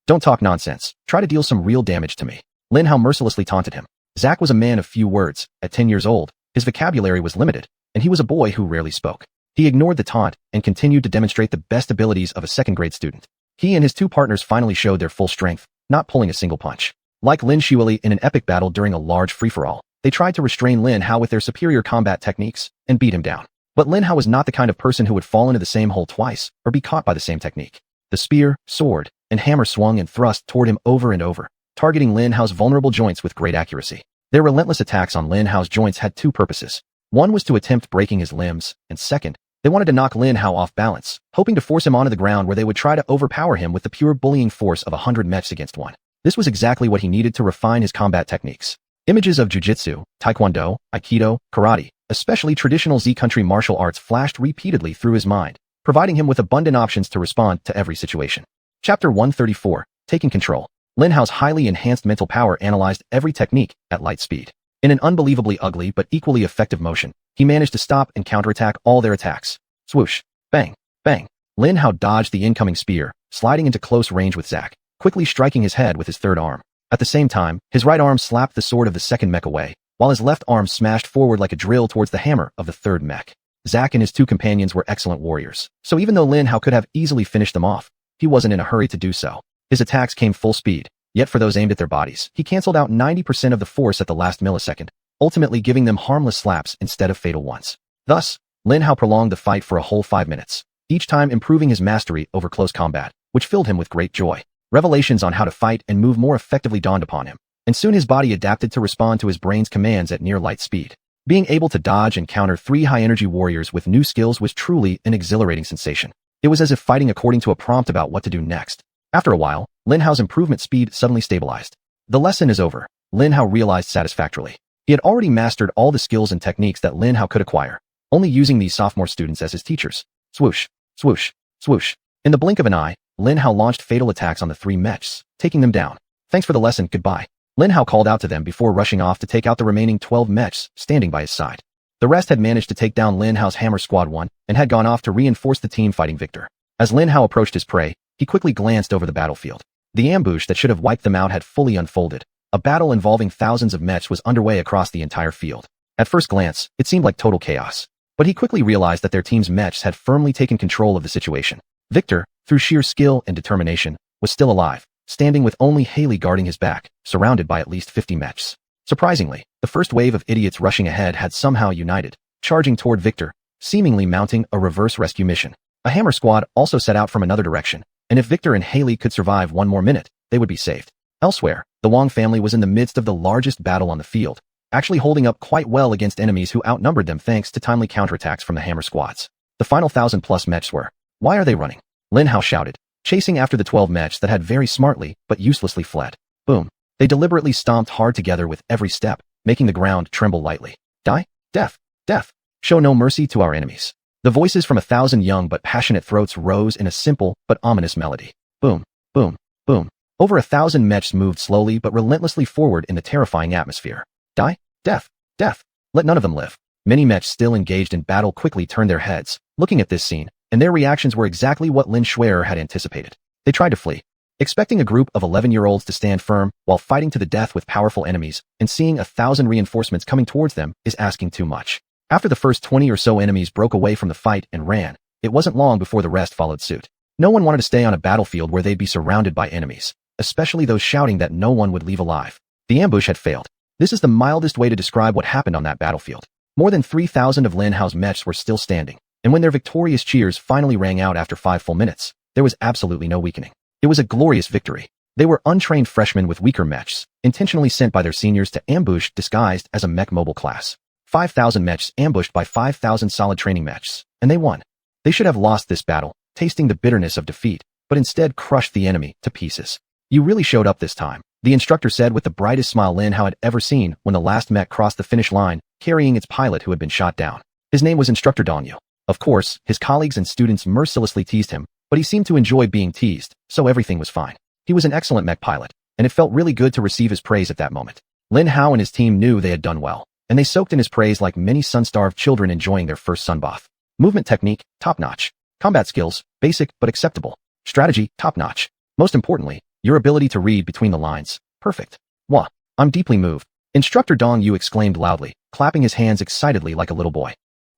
Don't talk nonsense. Try to deal some real damage to me. Lin Hao mercilessly taunted him. Zack was a man of few words. At 10 years old, his vocabulary was limited, and he was a boy who rarely spoke. He ignored the taunt and continued to demonstrate the best abilities of a second-grade student. He and his 2 partners finally showed their full strength, not pulling a single punch. Like Lin Xueli in an epic battle during a large free-for-all, they tried to restrain Lin Hao with their superior combat techniques and beat him down. But Lin Hao was not the kind of person who would fall into the same hole twice or be caught by the same technique. The spear, sword, and hammer swung and thrust toward him over and over, targeting Lin Hao's vulnerable joints with great accuracy. Their relentless attacks on Lin Hao's joints had 2 purposes. One was to attempt breaking his limbs, and second, they wanted to knock Lin Hao off balance, hoping to force him onto the ground where they would try to overpower him with the pure bullying force of 100 mechs against 1. This was exactly what he needed to refine his combat techniques. Images of jujitsu, taekwondo, aikido, karate, especially traditional Z-country martial arts flashed repeatedly through his mind, providing him with abundant options to respond to every situation. Chapter 134, Taking Control. Lin Hao's highly enhanced mental power analyzed every technique at light speed. In an unbelievably ugly but equally effective motion, he managed to stop and counterattack all their attacks. Swoosh. Bang. Bang. Lin Hao dodged the incoming spear, sliding into close range with Zack, quickly striking his head with his 3rd arm. At the same time, his right arm slapped the sword of the 2nd mech away, while his left arm smashed forward like a drill towards the hammer of the 3rd mech. Zack and his 2 companions were excellent warriors, so even though Lin Hao could have easily finished them off, he wasn't in a hurry to do so. His attacks came full speed, yet for those aimed at their bodies, he canceled out 90% of the force at the last millisecond, ultimately giving them harmless slaps instead of fatal ones. Thus, Lin Hao prolonged the fight for a whole 5 minutes, each time improving his mastery over close combat, which filled him with great joy. Revelations on how to fight and move more effectively dawned upon him, and soon his body adapted to respond to his brain's commands at near light speed. Being able to dodge and counter 3 high-energy warriors with new skills was truly an exhilarating sensation. It was as if fighting according to a prompt about what to do next. After a while, Lin Hao's improvement speed suddenly stabilized. The lesson is over, Lin Hao realized satisfactorily. He had already mastered all the skills and techniques that Lin Hao could acquire. only using these sophomore students as his teachers. Swoosh, swoosh, swoosh. In the blink of an eye, Lin Hao launched fatal attacks on the 3 mechs, taking them down. Thanks for the lesson, goodbye. Lin Hao called out to them before rushing off to take out the remaining 12 mechs standing by his side. The rest had managed to take down Lin Hao's hammer squad 1 and had gone off to reinforce the team fighting Victor. As Lin Hao approached his prey, he quickly glanced over the battlefield. The ambush that should have wiped them out had fully unfolded. A battle involving thousands of mechs was underway across the entire field. At first glance, it seemed like total chaos. But he quickly realized that their team's mechs had firmly taken control of the situation. Victor, through sheer skill and determination, was still alive, standing with only Haley guarding his back, surrounded by at least 50 mechs. Surprisingly, the first wave of idiots rushing ahead had somehow united, charging toward Victor, seemingly mounting a reverse rescue mission. A hammer squad also set out from another direction, and if Victor and Haley could survive one more minute, they would be saved. Elsewhere, the Wong family was in the midst of the largest battle on the field, actually holding up quite well against enemies who outnumbered them thanks to timely counterattacks from the hammer squads. The final 1,000+ mechs were. Why are they running? Lin Hao shouted, chasing after the 12 mechs that had very smartly but uselessly fled. Boom. They deliberately stomped hard together with every step, making the ground tremble lightly. Die? Death. Death. Show no mercy to our enemies. The voices from 1,000 young but passionate throats rose in a simple but ominous melody. Boom. Boom. Boom. Over 1,000 mechs moved slowly but relentlessly forward in the terrifying atmosphere. Die? Death. Death. Let none of them live. Many mechs still engaged in battle quickly turned their heads, looking at this scene, and their reactions were exactly what Lin Xuanyuan had anticipated. They tried to flee. Expecting a group of 11-year-olds to stand firm while fighting to the death with powerful enemies and seeing 1,000 reinforcements coming towards them is asking too much. After the first 20 or so enemies broke away from the fight and ran, it wasn't long before the rest followed suit. No one wanted to stay on a battlefield where they'd be surrounded by enemies, especially those shouting that no one would leave alive. The ambush had failed. This is the mildest way to describe what happened on that battlefield. More than 3,000 of Lin Hao's mechs were still standing, and when their victorious cheers finally rang out after 5 full minutes, there was absolutely no weakening. It was a glorious victory. They were untrained freshmen with weaker mechs, intentionally sent by their seniors to ambush disguised as a mech mobile class. 5,000 mechs ambushed by 5,000 solid training mechs, and they won. They should have lost this battle, tasting the bitterness of defeat, but instead crushed the enemy to pieces. You really showed up this time, the instructor said with the brightest smile Lin Hao had ever seen when the last mech crossed the finish line, carrying its pilot who had been shot down. His name was Instructor Dongyu. Of course, his colleagues and students mercilessly teased him, but he seemed to enjoy being teased, so everything was fine. He was an excellent mech pilot, and it felt really good to receive his praise at that moment. Lin Hao and his team knew they had done well, and they soaked in his praise like many sun-starved children enjoying their first sunbath. Movement technique, top-notch. Combat skills, basic but acceptable. Strategy, top-notch. Most importantly, your ability to read between the lines, perfect. Wah, I'm deeply moved. Instructor Dong Yu exclaimed loudly, clapping his hands excitedly like a little boy.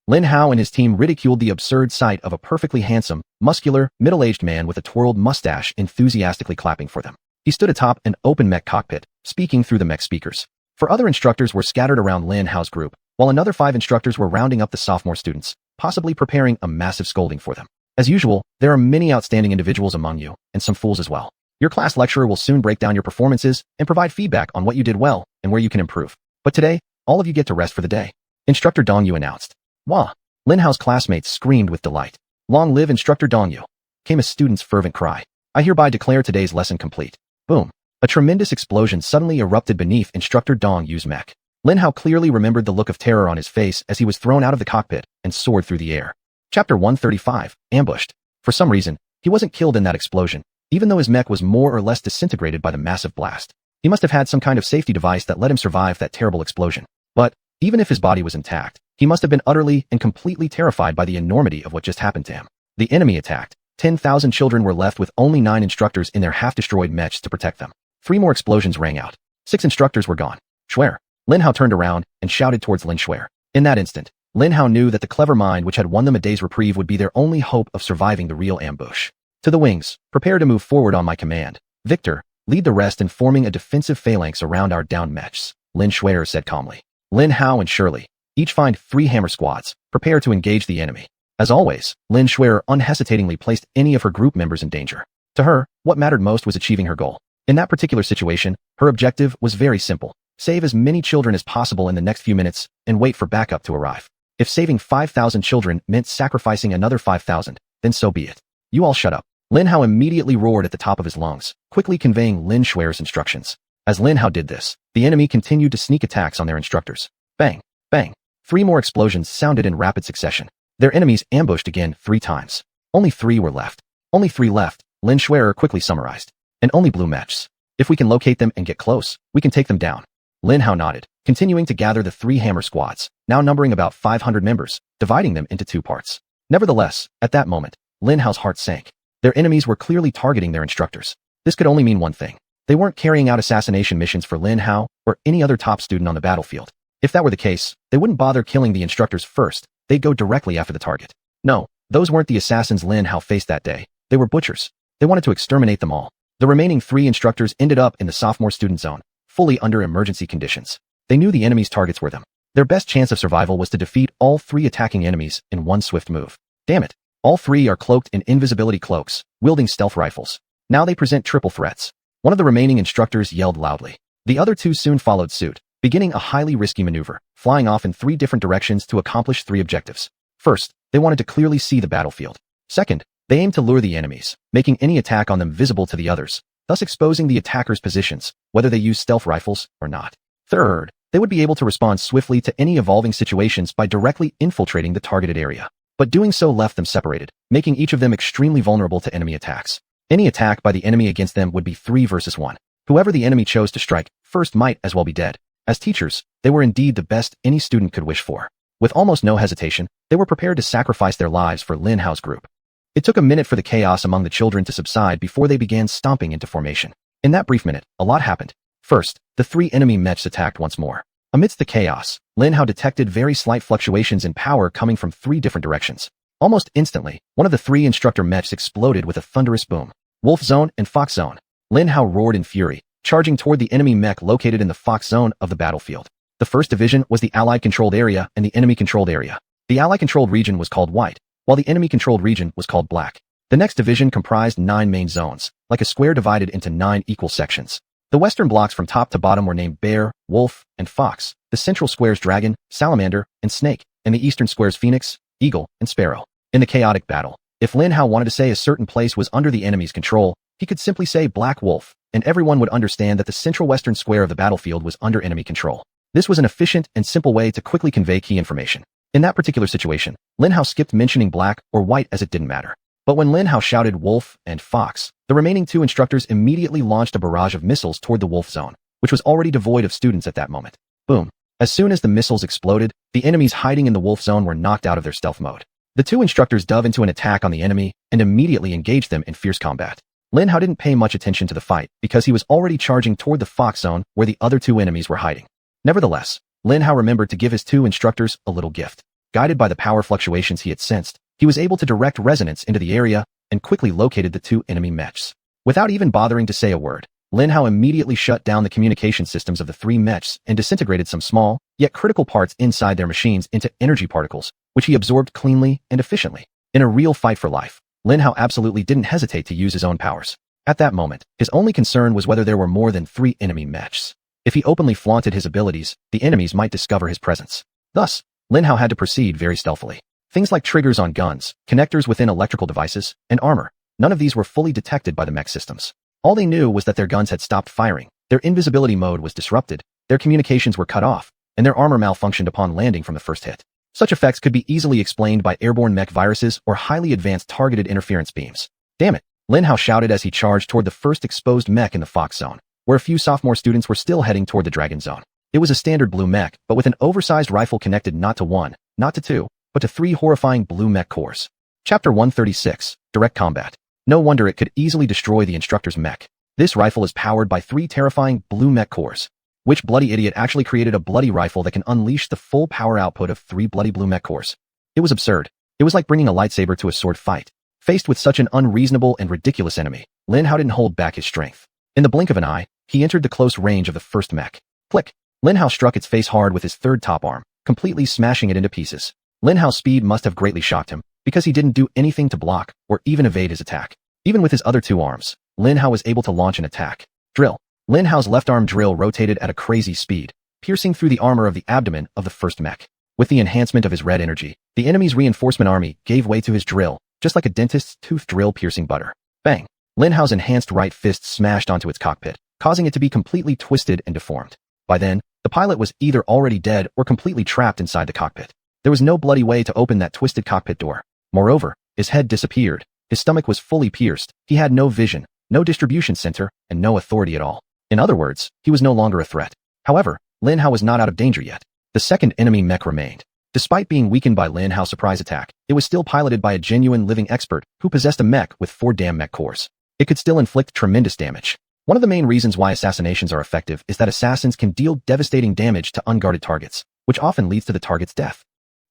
Lin Hao and his team ridiculed the absurd sight of a perfectly handsome, muscular, middle-aged man with a twirled mustache enthusiastically clapping for them. He stood atop an open mech cockpit, speaking through the mech speakers. 4 other instructors were scattered around Lin Hao's group, while another 5 instructors were rounding up the sophomore students, possibly preparing a massive scolding for them. As usual, there are many outstanding individuals among you, and some fools as well. Your class lecturer will soon break down your performances and provide feedback on what you did well and where you can improve. But today, all of you get to rest for the day. Instructor Dongyu announced. Wah! Lin Hao's classmates screamed with delight. Long live Instructor Dongyu! Came a student's fervent cry. I hereby declare today's lesson complete. Boom! A tremendous explosion suddenly erupted beneath Instructor Dongyu's mech. Lin Hao clearly remembered the look of terror on his face as he was thrown out of the cockpit and soared through the air. Chapter 135, Ambushed. For some reason, he wasn't killed in that explosion, even though his mech was more or less disintegrated by the massive blast. He must have had some kind of safety device that let him survive that terrible explosion. But, even if his body was intact, he must have been utterly and completely terrified by the enormity of what just happened to him. The enemy attacked. 10,000 children were left with only 9 instructors in their half-destroyed mechs to protect them. 3 more explosions rang out. 6 instructors were gone. Xuanyuan. Lin Hao turned around and shouted towards Lin Xuanyuan. In that instant, Lin Hao knew that the clever mind which had won them a day's reprieve would be their only hope of surviving the real ambush. To the wings, prepare to move forward on my command. Victor, lead the rest in forming a defensive phalanx around our downed mechs, Lin Xuanyuan said calmly. Lin Hao and Shirley, each find 3 hammer squads, prepare to engage the enemy. As always, Lin Xuanyuan unhesitatingly placed any of her group members in danger. To her, what mattered most was achieving her goal. In that particular situation, her objective was very simple. Save as many children as possible in the next few minutes and wait for backup to arrive. If saving 5,000 children meant sacrificing another 5,000, then so be it. You all shut up. Lin Hao immediately roared at the top of his lungs, quickly conveying Lin Xuanyuan's instructions. As Lin Hao did this, the enemy continued to sneak attacks on their instructors. Bang! Bang! 3 more explosions sounded in rapid succession. Their enemies ambushed again 3 times. Only 3 were left. Only 3 left, Lin Schwerer quickly summarized. And only blue mechs. If we can locate them and get close, we can take them down. Lin Hao nodded, continuing to gather the 3 hammer squads, now numbering about 500 members, dividing them into 2 parts. Nevertheless, at that moment, Lin Hao's heart sank. Their enemies were clearly targeting their instructors. This could only mean one thing. They weren't carrying out assassination missions for Lin Hao or any other top student on the battlefield. If that were the case, they wouldn't bother killing the instructors first. They'd go directly after the target. No, those weren't the assassins Lin Hao faced that day. They were butchers. They wanted to exterminate them all. The remaining 3 instructors ended up in the sophomore student zone, fully under emergency conditions. They knew the enemy's targets were them. Their best chance of survival was to defeat all 3 attacking enemies in one swift move. Damn it. All 3 are cloaked in invisibility cloaks, wielding stealth rifles. Now they present triple threats. One of the remaining instructors yelled loudly. The other 2 soon followed suit, beginning a highly risky maneuver, flying off in 3 different directions to accomplish 3 objectives. First, they wanted to clearly see the battlefield. Second, they aimed to lure the enemies, making any attack on them visible to the others, thus exposing the attackers' positions, whether they use stealth rifles or not. Third, they would be able to respond swiftly to any evolving situations by directly infiltrating the targeted area. But doing so left them separated, making each of them extremely vulnerable to enemy attacks. Any attack by the enemy against them would be 3 versus 1. Whoever the enemy chose to strike first might as well be dead. As teachers, they were indeed the best any student could wish for. With almost no hesitation, they were prepared to sacrifice their lives for Lin Hao's group. It took a minute for the chaos among the children to subside before they began stomping into formation. In that brief minute, a lot happened. First, the 3 enemy mechs attacked once more. Amidst the chaos, Lin Hao detected very slight fluctuations in power coming from 3 different directions. Almost instantly, one of the 3 instructor mechs exploded with a thunderous boom. Wolf Zone and Fox Zone. Lin Hao roared in fury, charging toward the enemy mech located in the Fox Zone of the battlefield. The first division was the Allied-controlled area and the enemy-controlled area. The Allied-controlled region was called White, while the enemy-controlled region was called Black. The next division comprised 9 main zones, like a square divided into 9 equal sections. The western blocks from top to bottom were named Bear, Wolf, and Fox, the central squares Dragon, Salamander, and Snake, and the eastern squares Phoenix, Eagle, and Sparrow. In the chaotic battle, if Lin Hao wanted to say a certain place was under the enemy's control, he could simply say Black Wolf, and everyone would understand that the central western square of the battlefield was under enemy control. This was an efficient and simple way to quickly convey key information. In that particular situation, Lin Hao skipped mentioning Black or White as it didn't matter. But when Lin Hao shouted Wolf and Fox, the remaining 2 instructors immediately launched a barrage of missiles toward the Wolf Zone, which was already devoid of students at that moment. Boom. As soon as the missiles exploded, the enemies hiding in the Wolf Zone were knocked out of their stealth mode. The 2 instructors dove into an attack on the enemy and immediately engaged them in fierce combat. Lin Hao didn't pay much attention to the fight because he was already charging toward the Fox Zone where the other 2 enemies were hiding. Nevertheless, Lin Hao remembered to give his 2 instructors a little gift. Guided by the power fluctuations he had sensed, he was able to direct resonance into the area and quickly located the 2 enemy mechs. Without even bothering to say a word, Lin Hao immediately shut down the communication systems of the 3 mechs and disintegrated some small, yet critical parts inside their machines into energy particles, which he absorbed cleanly and efficiently. In a real fight for life, Lin Hao absolutely didn't hesitate to use his own powers. At that moment, his only concern was whether there were more than 3 enemy mechs. If he openly flaunted his abilities, the enemies might discover his presence. Thus, Lin Hao had to proceed very stealthily. Things like triggers on guns, connectors within electrical devices, and armor, none of these were fully detected by the mech systems. All they knew was that their guns had stopped firing, their invisibility mode was disrupted, their communications were cut off, and their armor malfunctioned upon landing from the first hit. Such effects could be easily explained by airborne mech viruses or highly advanced targeted interference beams. Damn it, Lin Hao shouted as he charged toward the first exposed mech in the Fox Zone, where a few sophomore students were still heading toward the Dragon Zone. It was a standard blue mech, but with an oversized rifle connected not to 1, not to 2, but to 3 horrifying blue mech cores. Chapter 136, Direct Combat. No wonder it could easily destroy the instructor's mech. This rifle is powered by 3 terrifying blue mech cores. Which bloody idiot actually created a bloody rifle that can unleash the full power output of 3 bloody blue mech cores? It was absurd. It was like bringing a lightsaber to a sword fight. Faced with such an unreasonable and ridiculous enemy, Lin Hao didn't hold back his strength. In the blink of an eye, he entered the close range of the first mech. Click! Lin Hao struck its face hard with his 3rd top arm, completely smashing it into pieces. Lin Hao's speed must have greatly shocked him, because he didn't do anything to block or even evade his attack. Even with his other 2 arms, Lin Hao was able to launch an attack. Drill. Lin Hao's left arm drill rotated at a crazy speed, piercing through the armor of the abdomen of the first mech. With the enhancement of his red energy, the enemy's reinforcement army gave way to his drill, just like a dentist's tooth drill piercing butter. Bang! Lin Hao's enhanced right fist smashed onto its cockpit, causing it to be completely twisted and deformed. By then, The pilot was either already dead or completely trapped inside the cockpit. There was no bloody way to open that twisted cockpit door. Moreover, his head disappeared, his stomach was fully pierced, he had no vision, no distribution center, and no authority at all. In other words, he was no longer a threat. However, Lin Hao was not out of danger yet. The second enemy mech remained. Despite being weakened by Lin Hao's surprise attack, it was still piloted by a genuine living expert who possessed a mech with 4 damn mech cores. It could still inflict tremendous damage. One of the main reasons why assassinations are effective is that assassins can deal devastating damage to unguarded targets, which often leads to the target's death.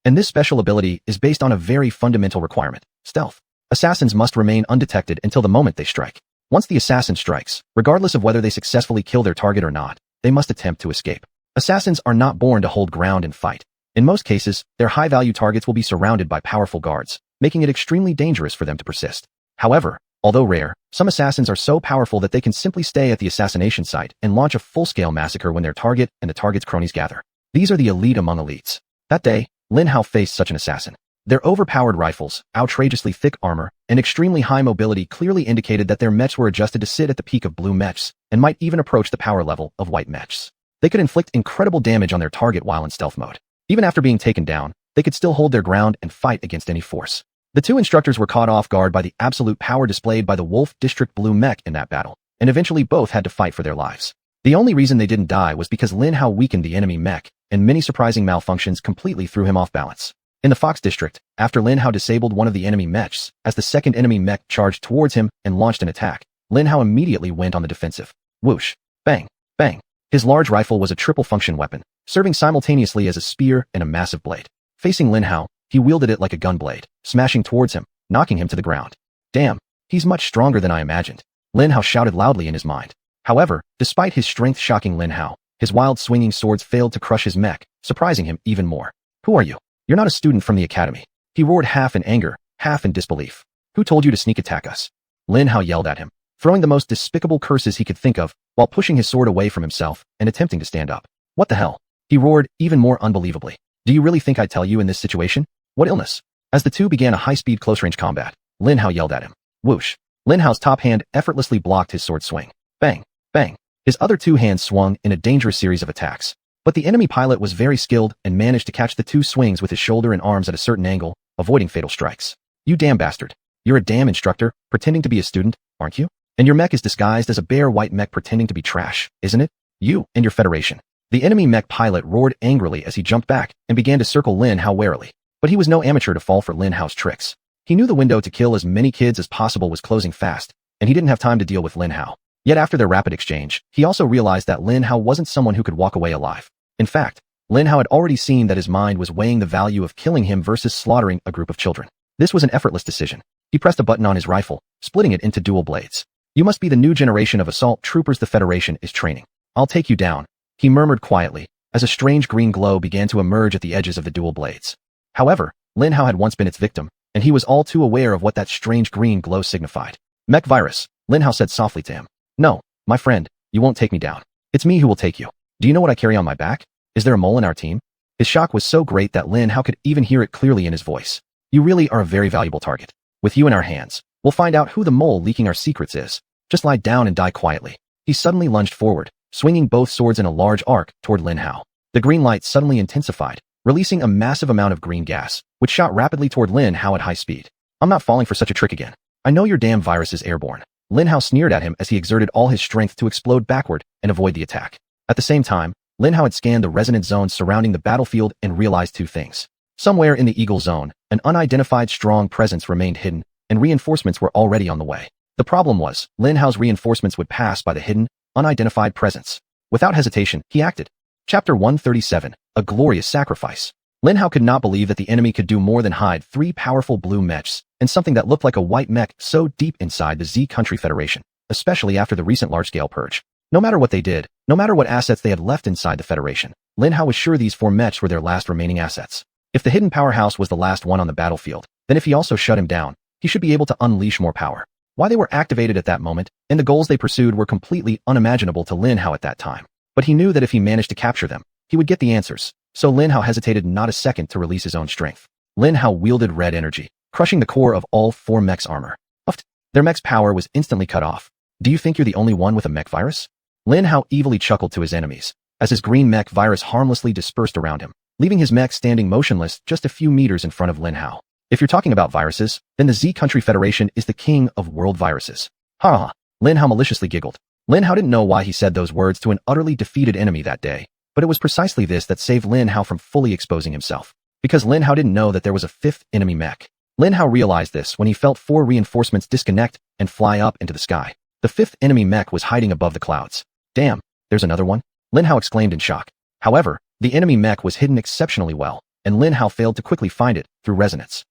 And this special ability is based on a very fundamental requirement: stealth. Assassins must remain undetected until the moment they strike. Once the assassin strikes, regardless of whether they successfully kill their target or not, they must attempt to escape. Assassins are not born to hold ground and fight. In most cases, their high-value targets will be surrounded by powerful guards, making it extremely dangerous for them to persist. However, although rare, some assassins are so powerful that they can simply stay at the assassination site and launch a full-scale massacre when their target and the target's cronies gather. These are the elite among elites. That day, Lin Hao faced such an assassin. Their overpowered rifles, outrageously thick armor, and extremely high mobility clearly indicated that their mechs were adjusted to sit at the peak of blue mechs and might even approach the power level of white mechs. They could inflict incredible damage on their target while in stealth mode. Even after being taken down, they could still hold their ground and fight against any force. The 2 instructors were caught off guard by the absolute power displayed by the Wolf District Blue Mech in that battle, and eventually both had to fight for their lives. The only reason they didn't die was because Lin Hao weakened the enemy mech, and many surprising malfunctions completely threw him off balance. In the Fox District, after Lin Hao disabled one of the enemy mechs, as the second enemy mech charged towards him and launched an attack, Lin Hao immediately went on the defensive. Whoosh! Bang! Bang! His large rifle was a triple-function weapon, serving simultaneously as a spear and a massive blade. Facing Lin Hao, he wielded it like a gun blade, smashing towards him, knocking him to the ground. Damn, he's much stronger than I imagined. Lin Hao shouted loudly in his mind. However, despite his strength shocking Lin Hao, his wild swinging swords failed to crush his mech, surprising him even more. Who are you? You're not a student from the academy. He roared, half in anger, half in disbelief. Who told you to sneak attack us? Lin Hao yelled at him, throwing the most despicable curses he could think of, while pushing his sword away from himself and attempting to stand up. What the hell? He roared, even more unbelievably. Do you really think I'd tell you in this situation? What illness? As the two began a high-speed close-range combat, Lin Hao yelled at him. Whoosh! Lin Hao's top hand effortlessly blocked his sword swing. Bang! Bang! His other 2 hands swung in a dangerous series of attacks. But the enemy pilot was very skilled and managed to catch the 2 swings with his shoulder and arms at a certain angle, avoiding fatal strikes. You damn bastard. You're a damn instructor, pretending to be a student, aren't you? And your mech is disguised as a bare white mech pretending to be trash, isn't it? You and your Federation. The enemy mech pilot roared angrily as he jumped back and began to circle Lin Hao warily. But he was no amateur to fall for Lin Hao's tricks. He knew the window to kill as many kids as possible was closing fast, and he didn't have time to deal with Lin Hao. Yet after their rapid exchange, he also realized that Lin Hao wasn't someone who could walk away alive. In fact, Lin Hao had already seen that his mind was weighing the value of killing him versus slaughtering a group of children. This was an effortless decision. He pressed a button on his rifle, splitting it into dual blades. You must be the new generation of assault troopers the Federation is training. I'll take you down, he murmured quietly, as a strange green glow began to emerge at the edges of the dual blades. However, Lin Hao had once been its victim, and he was all too aware of what that strange green glow signified. Mech virus, Lin Hao said softly to him. No, my friend, you won't take me down. It's me who will take you. Do you know what I carry on my back? Is there a mole in our team? His shock was so great that Lin Hao could even hear it clearly in his voice. You really are a very valuable target. With you in our hands, we'll find out who the mole leaking our secrets is. Just lie down and die quietly. He suddenly lunged forward, swinging both swords in a large arc toward Lin Hao. The green light suddenly intensified, releasing a massive amount of green gas, which shot rapidly toward Lin Hao at high speed. I'm not falling for such a trick again. I know your damn virus is airborne. Lin Hao sneered at him as he exerted all his strength to explode backward and avoid the attack. At the same time, Lin Hao had scanned the resonant zones surrounding the battlefield and realized 2 things. Somewhere in the Eagle Zone, an unidentified strong presence remained hidden, and reinforcements were already on the way. The problem was, Lin Hao's reinforcements would pass by the hidden, unidentified presence. Without hesitation, he acted. Chapter 137, A Glorious Sacrifice. Lin Hao could not believe that the enemy could do more than hide 3 powerful blue mechs and something that looked like a white mech so deep inside the Z Country Federation, especially after the recent large-scale purge. No matter what they did, no matter what assets they had left inside the Federation, Lin Hao was sure these 4 mechs were their last remaining assets. If the hidden powerhouse was the last one on the battlefield, then if he also shut him down, he should be able to unleash more power. Why they were activated at that moment, and the goals they pursued were completely unimaginable to Lin Hao at that time. But he knew that if he managed to capture them, he would get the answers. So Lin Hao hesitated not a second to release his own strength. Lin Hao wielded red energy, crushing the core of all 4 mechs' armor. Uffed. Their mech's power was instantly cut off. Do you think you're the only one with a mech virus? Lin Hao evilly chuckled to his enemies, as his green mech virus harmlessly dispersed around him, leaving his mech standing motionless just a few meters in front of Lin Hao. If you're talking about viruses, then the Z Country Federation is the king of world viruses. Ha ha! Lin Hao maliciously giggled. Lin Hao didn't know why he said those words to an utterly defeated enemy that day, but it was precisely this that saved Lin Hao from fully exposing himself. Because Lin Hao didn't know that there was a fifth enemy mech. Lin Hao realized this when he felt 4 reinforcements disconnect and fly up into the sky. The fifth enemy mech was hiding above the clouds. Damn, there's another one? Lin Hao exclaimed in shock. However, the enemy mech was hidden exceptionally well, and Lin Hao failed to quickly find it through resonance.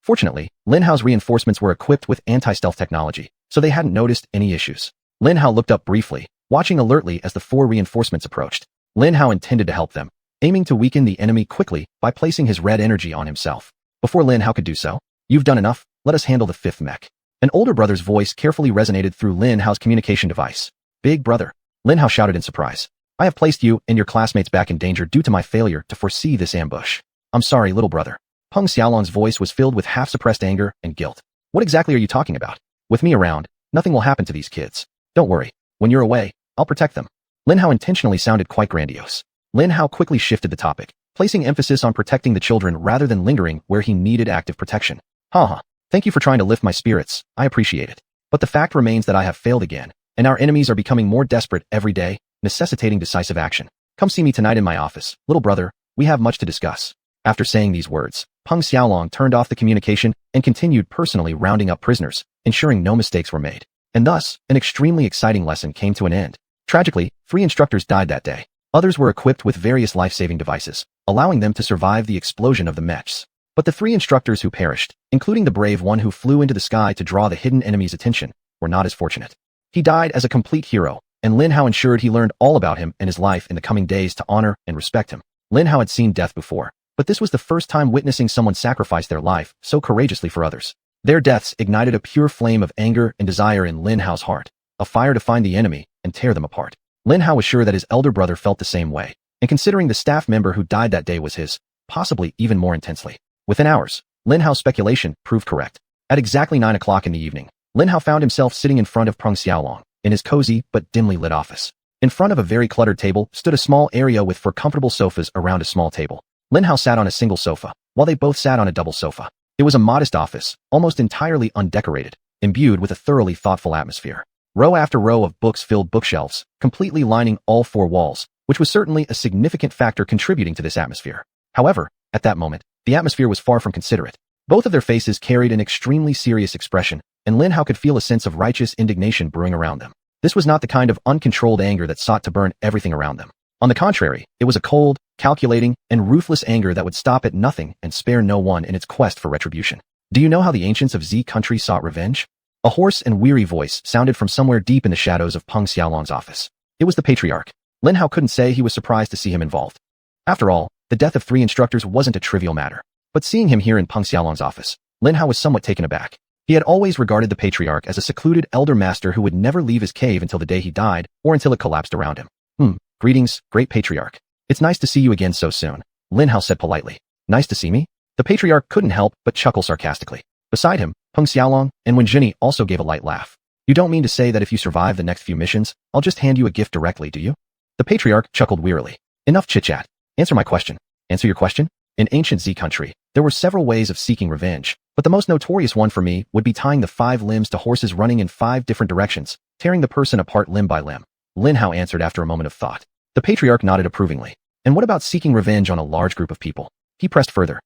Fortunately, Lin Hao's reinforcements were equipped with anti-stealth technology, so they hadn't noticed any issues. Lin Hao looked up briefly, watching alertly as the 4 reinforcements approached. Lin Hao intended to help them, aiming to weaken the enemy quickly by placing his red energy on himself. Before Lin Hao could do so, "You've done enough, let us handle the fifth mech." An older brother's voice carefully resonated through Lin Hao's communication device. "Big brother," Lin Hao shouted in surprise. "I have placed you and your classmates back in danger due to my failure to foresee this ambush." "I'm sorry, little brother." Peng Xiaolong's voice was filled with half-suppressed anger and guilt. "What exactly are you talking about? With me around, nothing will happen to these kids. Don't worry. When you're away, I'll protect them." Lin Hao intentionally sounded quite grandiose. Lin Hao quickly shifted the topic, placing emphasis on protecting the children rather than lingering where he needed active protection. Haha. Thank you for trying to lift my spirits, I appreciate it. But the fact remains that I have failed again, and our enemies are becoming more desperate every day, necessitating decisive action. Come see me tonight in my office, little brother, we have much to discuss. After saying these words, Peng Xiaolong turned off the communication and continued personally rounding up prisoners, ensuring no mistakes were made. And thus, an extremely exciting lesson came to an end. Tragically, 3 instructors died that day. Others were equipped with various life-saving devices, allowing them to survive the explosion of the mechs. But the 3 instructors who perished, including the brave one who flew into the sky to draw the hidden enemy's attention, were not as fortunate. He died as a complete hero, and Lin Hao ensured he learned all about him and his life in the coming days to honor and respect him. Lin Hao had seen death before, but this was the first time witnessing someone sacrifice their life so courageously for others. Their deaths ignited a pure flame of anger and desire in Lin Hao's heart, a fire to find the enemy and tear them apart. Lin Hao was sure that his elder brother felt the same way, and considering the staff member who died that day was his, possibly even more intensely. Within hours, Lin Hao's speculation proved correct. At exactly 9 o'clock in the evening, Lin Hao found himself sitting in front of Peng Xiaolong, in his cozy but dimly lit office. In front of a very cluttered table stood a small area with 4 comfortable sofas around a small table. Lin Hao sat on a single sofa, while they both sat on a double sofa. It was a modest office, almost entirely undecorated, imbued with a thoroughly thoughtful atmosphere. Row after row of books filled bookshelves, completely lining all 4 walls, which was certainly a significant factor contributing to this atmosphere. However, at that moment, the atmosphere was far from considerate. Both of their faces carried an extremely serious expression, and Lin Hao could feel a sense of righteous indignation brewing around them. This was not the kind of uncontrolled anger that sought to burn everything around them. On the contrary, it was a cold, calculating, and ruthless anger that would stop at nothing and spare no one in its quest for retribution. Do you know how the ancients of Z country sought revenge? A hoarse and weary voice sounded from somewhere deep in the shadows of Peng Xiaolong's office. It was the patriarch. Lin Hao couldn't say he was surprised to see him involved. After all, the death of 3 instructors wasn't a trivial matter. But seeing him here in Peng Xiaolong's office, Lin Hao was somewhat taken aback. He had always regarded the patriarch as a secluded elder master who would never leave his cave until the day he died or until it collapsed around him. Greetings, great patriarch. It's nice to see you again so soon, Lin Hao said politely. Nice to see me? The patriarch couldn't help but chuckle sarcastically. Beside him, Peng Xiaolong and Wenjini also gave a light laugh. You don't mean to say that if you survive the next few missions, I'll just hand you a gift directly, do you? The patriarch chuckled wearily. Enough chit-chat. Answer my question. Answer your question? In ancient Z country, there were several ways of seeking revenge, but the most notorious one for me would be tying the 5 limbs to horses running in 5 different directions, tearing the person apart limb by limb. Lin Hao answered after a moment of thought. The patriarch nodded approvingly. And what about seeking revenge on a large group of people? He pressed further.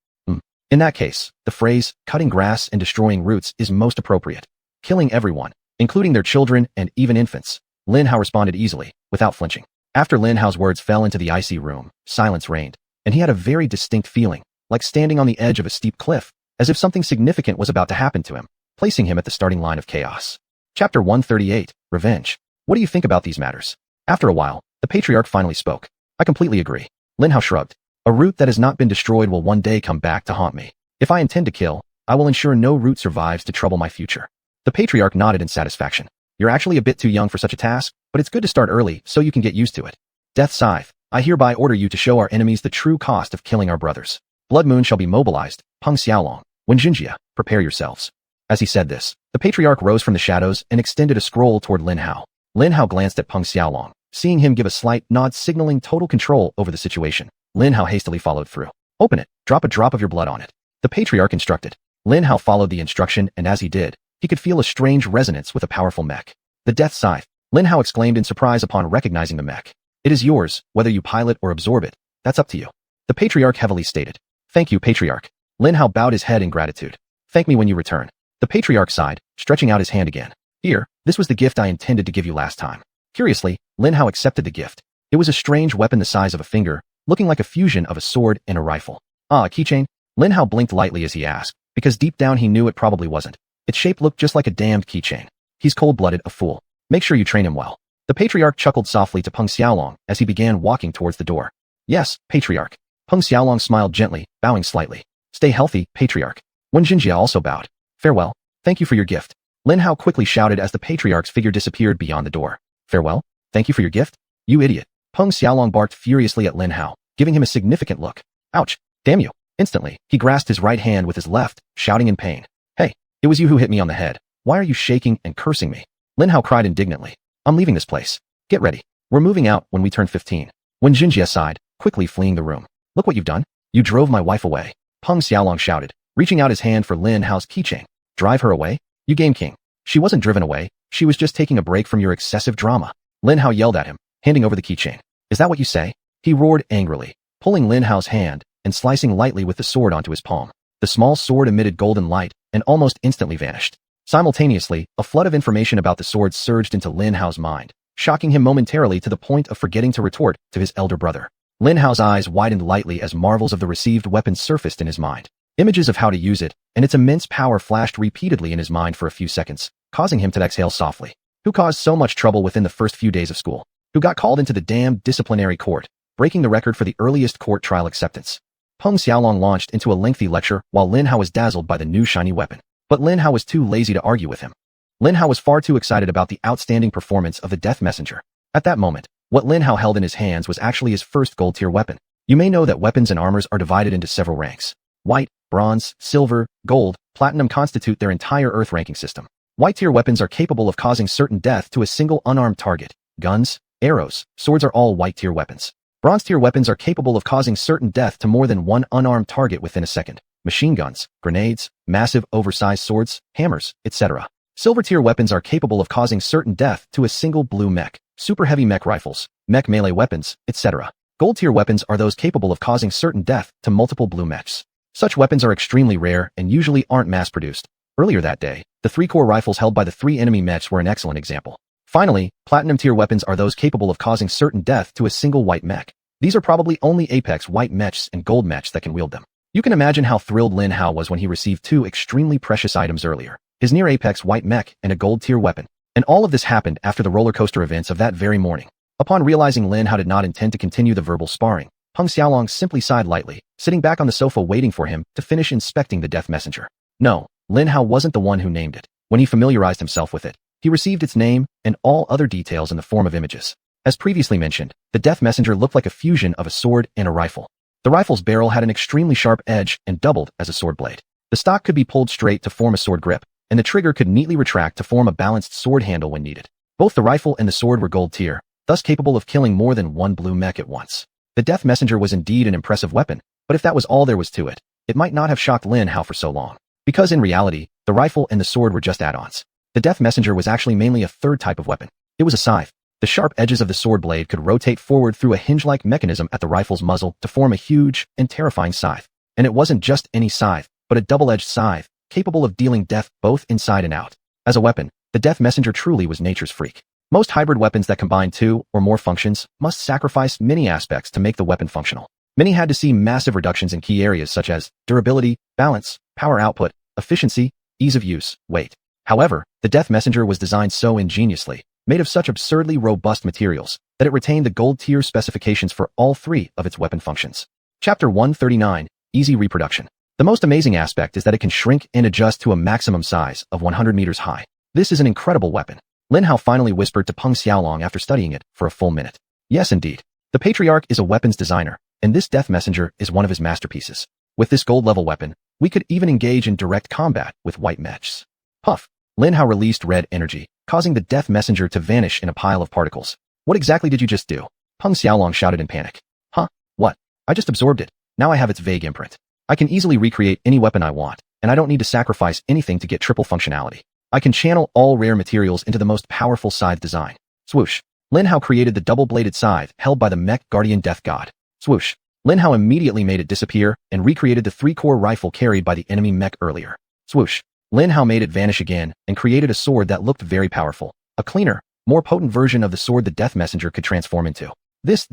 In that case, the phrase, cutting grass and destroying roots is most appropriate. Killing everyone, including their children and even infants. Lin Hao responded easily, without flinching. After Lin Hao's words fell into the icy room, silence reigned, and he had a very distinct feeling, like standing on the edge of a steep cliff, as if something significant was about to happen to him, placing him at the starting line of chaos. Chapter 138, Revenge. What do you think about these matters? After a while, the patriarch finally spoke. I completely agree. Lin Hao shrugged. A root that has not been destroyed will one day come back to haunt me. If I intend to kill, I will ensure no root survives to trouble my future. The patriarch nodded in satisfaction. You're actually a bit too young for such a task, but it's good to start early so you can get used to it. Death Scythe, I hereby order you to show our enemies the true cost of killing our brothers. Blood Moon shall be mobilized. Peng Xiaolong, Wenjinjia, prepare yourselves. As he said this, the patriarch rose from the shadows and extended a scroll toward Lin Hao. Lin Hao glanced at Peng Xiaolong, Seeing him give a slight nod signaling total control over the situation, Lin Hao hastily followed through. Open it, drop a drop of your blood on it. The patriarch instructed. Lin Hao followed the instruction, and as he did, he could feel a strange resonance with a powerful mech. The death scythe, Lin Hao exclaimed in surprise upon recognizing the mech. It is yours, whether you pilot or absorb it. That's up to you. The patriarch heavily stated. Thank you, patriarch. Lin Hao bowed his head in gratitude. Thank me when you return. The patriarch sighed, stretching out his hand again. Here, this was the gift I intended to give you last time. Curiously, Lin Hao accepted the gift. It was a strange weapon the size of a finger, looking like a fusion of a sword and a rifle. Ah, a keychain? Lin Hao blinked lightly as he asked, because deep down he knew it probably wasn't. Its shape looked just like a damned keychain. He's cold-blooded, a fool. Make sure you train him well. The patriarch chuckled softly to Peng Xiaolong as he began walking towards the door. Yes, patriarch. Peng Xiaolong smiled gently, bowing slightly. Stay healthy, patriarch. Wen Jinjia also bowed. Farewell. Thank you for your gift. Lin Hao quickly shouted as the patriarch's figure disappeared beyond the door. Farewell? Thank you for your gift? You idiot. Peng Xiaolong barked furiously at Lin Hao, giving him a significant look. Ouch. Damn you. Instantly, he grasped his right hand with his left, shouting in pain. Hey, it was you who hit me on the head. Why are you shaking and cursing me? Lin Hao cried indignantly. I'm leaving this place. Get ready. We're moving out when we turn 15. Wen Jinjia sighed, quickly fleeing the room. Look what you've done. You drove my wife away. Peng Xiaolong shouted, reaching out his hand for Lin Hao's keychain. Drive her away? You game king. She wasn't driven away. She was just taking a break from your excessive drama. Lin Hao yelled at him, handing over the keychain. Is that what you say? He roared angrily, pulling Lin Hao's hand and slicing lightly with the sword onto his palm. The small sword emitted golden light and almost instantly vanished. Simultaneously, a flood of information about the sword surged into Lin Hao's mind, shocking him momentarily to the point of forgetting to retort to his elder brother. Lin Hao's eyes widened lightly as marvels of the received weapon surfaced in his mind. Images of how to use it and its immense power flashed repeatedly in his mind for a few seconds, causing him to exhale softly. Who caused so much trouble within the first few days of school? Who got called into the damned disciplinary court, breaking the record for the earliest court trial acceptance? Peng Xiaolong launched into a lengthy lecture while Lin Hao was dazzled by the new shiny weapon. But Lin Hao was too lazy to argue with him. Lin Hao was far too excited about the outstanding performance of the Death Messenger. At that moment, what Lin Hao held in his hands was actually his first gold-tier weapon. You may know that weapons and armors are divided into several ranks. White, bronze, silver, gold, platinum constitute their entire Earth ranking system. White-tier weapons are capable of causing certain death to a single unarmed target. Guns, arrows, swords are all white-tier weapons. Bronze-tier weapons are capable of causing certain death to more than one unarmed target within a second. Machine guns, grenades, massive oversized swords, hammers, etc. Silver-tier weapons are capable of causing certain death to a single blue mech. Super heavy mech rifles, mech melee weapons, etc. Gold-tier weapons are those capable of causing certain death to multiple blue mechs. Such weapons are extremely rare and usually aren't mass-produced. Earlier that day, the 3-core rifles held by the 3 enemy mechs were an excellent example. Finally, platinum-tier weapons are those capable of causing certain death to a single white mech. These are probably only apex white mechs and gold mechs that can wield them. You can imagine how thrilled Lin Hao was when he received 2 extremely precious items earlier, his near apex white mech and a gold-tier weapon. And all of this happened after the roller coaster events of that very morning. Upon realizing Lin Hao did not intend to continue the verbal sparring, Peng Xiaolong simply sighed lightly, sitting back on the sofa waiting for him to finish inspecting the Death Messenger. No, Lin Hao wasn't the one who named it. When he familiarized himself with it, he received its name and all other details in the form of images. As previously mentioned, the Death Messenger looked like a fusion of a sword and a rifle. The rifle's barrel had an extremely sharp edge and doubled as a sword blade. The stock could be pulled straight to form a sword grip, and the trigger could neatly retract to form a balanced sword handle when needed. Both the rifle and the sword were gold tier, thus capable of killing more than one blue mech at once. The Death Messenger was indeed an impressive weapon, but if that was all there was to it, it might not have shocked Lin Hao for so long. Because in reality, the rifle and the sword were just add-ons. The Death Messenger was actually mainly a third type of weapon. It was a scythe. The sharp edges of the sword blade could rotate forward through a hinge-like mechanism at the rifle's muzzle to form a huge and terrifying scythe. And it wasn't just any scythe, but a double-edged scythe, capable of dealing death both inside and out. As a weapon, the Death Messenger truly was nature's freak. Most hybrid weapons that combine 2 or more functions must sacrifice many aspects to make the weapon functional. Many had to see massive reductions in key areas such as durability, balance, power output, efficiency, ease of use, weight. However, the Death Messenger was designed so ingeniously, made of such absurdly robust materials, that it retained the gold-tier specifications for all 3 of its weapon functions. Chapter 139, Easy Reproduction. The most amazing aspect is that it can shrink and adjust to a maximum size of 100 meters high. This is an incredible weapon. Lin Hao finally whispered to Peng Xiaolong after studying it for a full minute. Yes, indeed. The Patriarch is a weapons designer, and this Death Messenger is one of his masterpieces. With this gold-level weapon, we could even engage in direct combat with white mechs. Puff. Lin Hao released red energy, causing the Death Messenger to vanish in a pile of particles. What exactly did you just do? Peng Xiaolong shouted in panic. Huh? What? I just absorbed it. Now I have its vague imprint. I can easily recreate any weapon I want, and I don't need to sacrifice anything to get triple functionality. I can channel all rare materials into the most powerful scythe design. Swoosh. Lin Hao created the double-bladed scythe held by the mech guardian death god. Swoosh. Lin Hao immediately made it disappear and recreated the 3-core rifle carried by the enemy mech earlier. Swoosh. Lin Hao made it vanish again and created a sword that looked very powerful. A cleaner, more potent version of the sword the Death Messenger could transform into. This.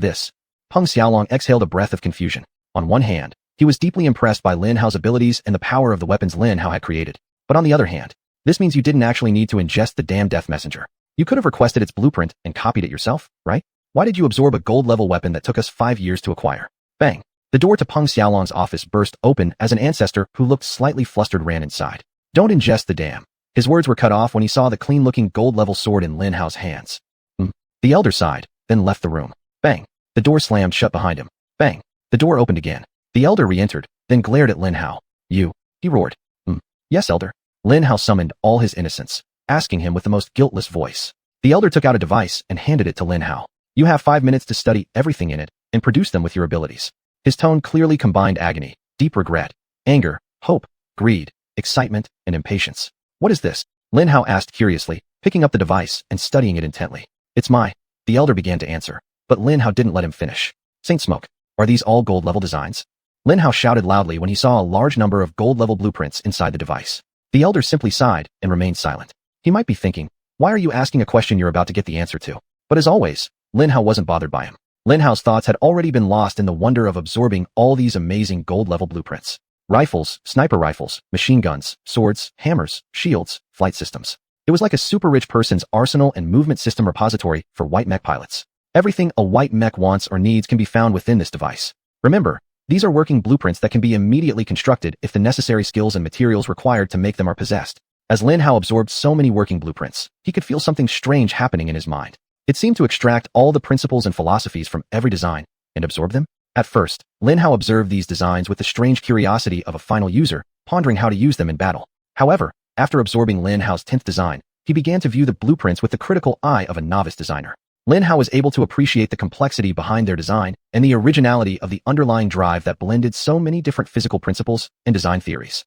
Peng Xiaolong exhaled a breath of confusion. On one hand, he was deeply impressed by Lin Hao's abilities and the power of the weapons Lin Hao had created. But on the other hand, this means you didn't actually need to ingest the damn Death Messenger. You could have requested its blueprint and copied it yourself, right? Why did you absorb a gold-level weapon that took us 5 years to acquire? Bang! The door to Peng Xiaolong's office burst open as an ancestor who looked slightly flustered ran inside. Don't ingest the damn. His words were cut off when he saw the clean-looking gold-level sword in Lin Hao's hands. The elder sighed, then left the room. Bang! The door slammed shut behind him. Bang! The door opened again. The elder re-entered, then glared at Lin Hao. You, he roared. Yes, elder. Lin Hao summoned all his innocence, asking him with the most guiltless voice. The elder took out a device and handed it to Lin Hao. You have 5 minutes to study everything in it and produce them with your abilities. His tone clearly combined agony, deep regret, anger, hope, greed, excitement, and impatience. What is this? Lin Hao asked curiously, picking up the device and studying it intently. It's the elder began to answer, but Lin Hao didn't let him finish. Saint Smoke. Are these all gold-level designs? Lin Hao shouted loudly when he saw a large number of gold-level blueprints inside the device. The elder simply sighed and remained silent. He might be thinking, why are you asking a question you're about to get the answer to? But as always, Lin Hao wasn't bothered by him. Lin Hao's thoughts had already been lost in the wonder of absorbing all these amazing gold-level blueprints. Rifles, sniper rifles, machine guns, swords, hammers, shields, flight systems. It was like a super-rich person's arsenal and movement system repository for white mech pilots. Everything a white mech wants or needs can be found within this device. Remember, these are working blueprints that can be immediately constructed if the necessary skills and materials required to make them are possessed. As Lin Hao absorbed so many working blueprints, he could feel something strange happening in his mind. It seemed to extract all the principles and philosophies from every design and absorb them. At first, Lin Hao observed these designs with the strange curiosity of a final user, pondering how to use them in battle. However, after absorbing Lin Hao's 10th design, he began to view the blueprints with the critical eye of a novice designer. Lin Hao was able to appreciate the complexity behind their design and the originality of the underlying drive that blended so many different physical principles and design theories.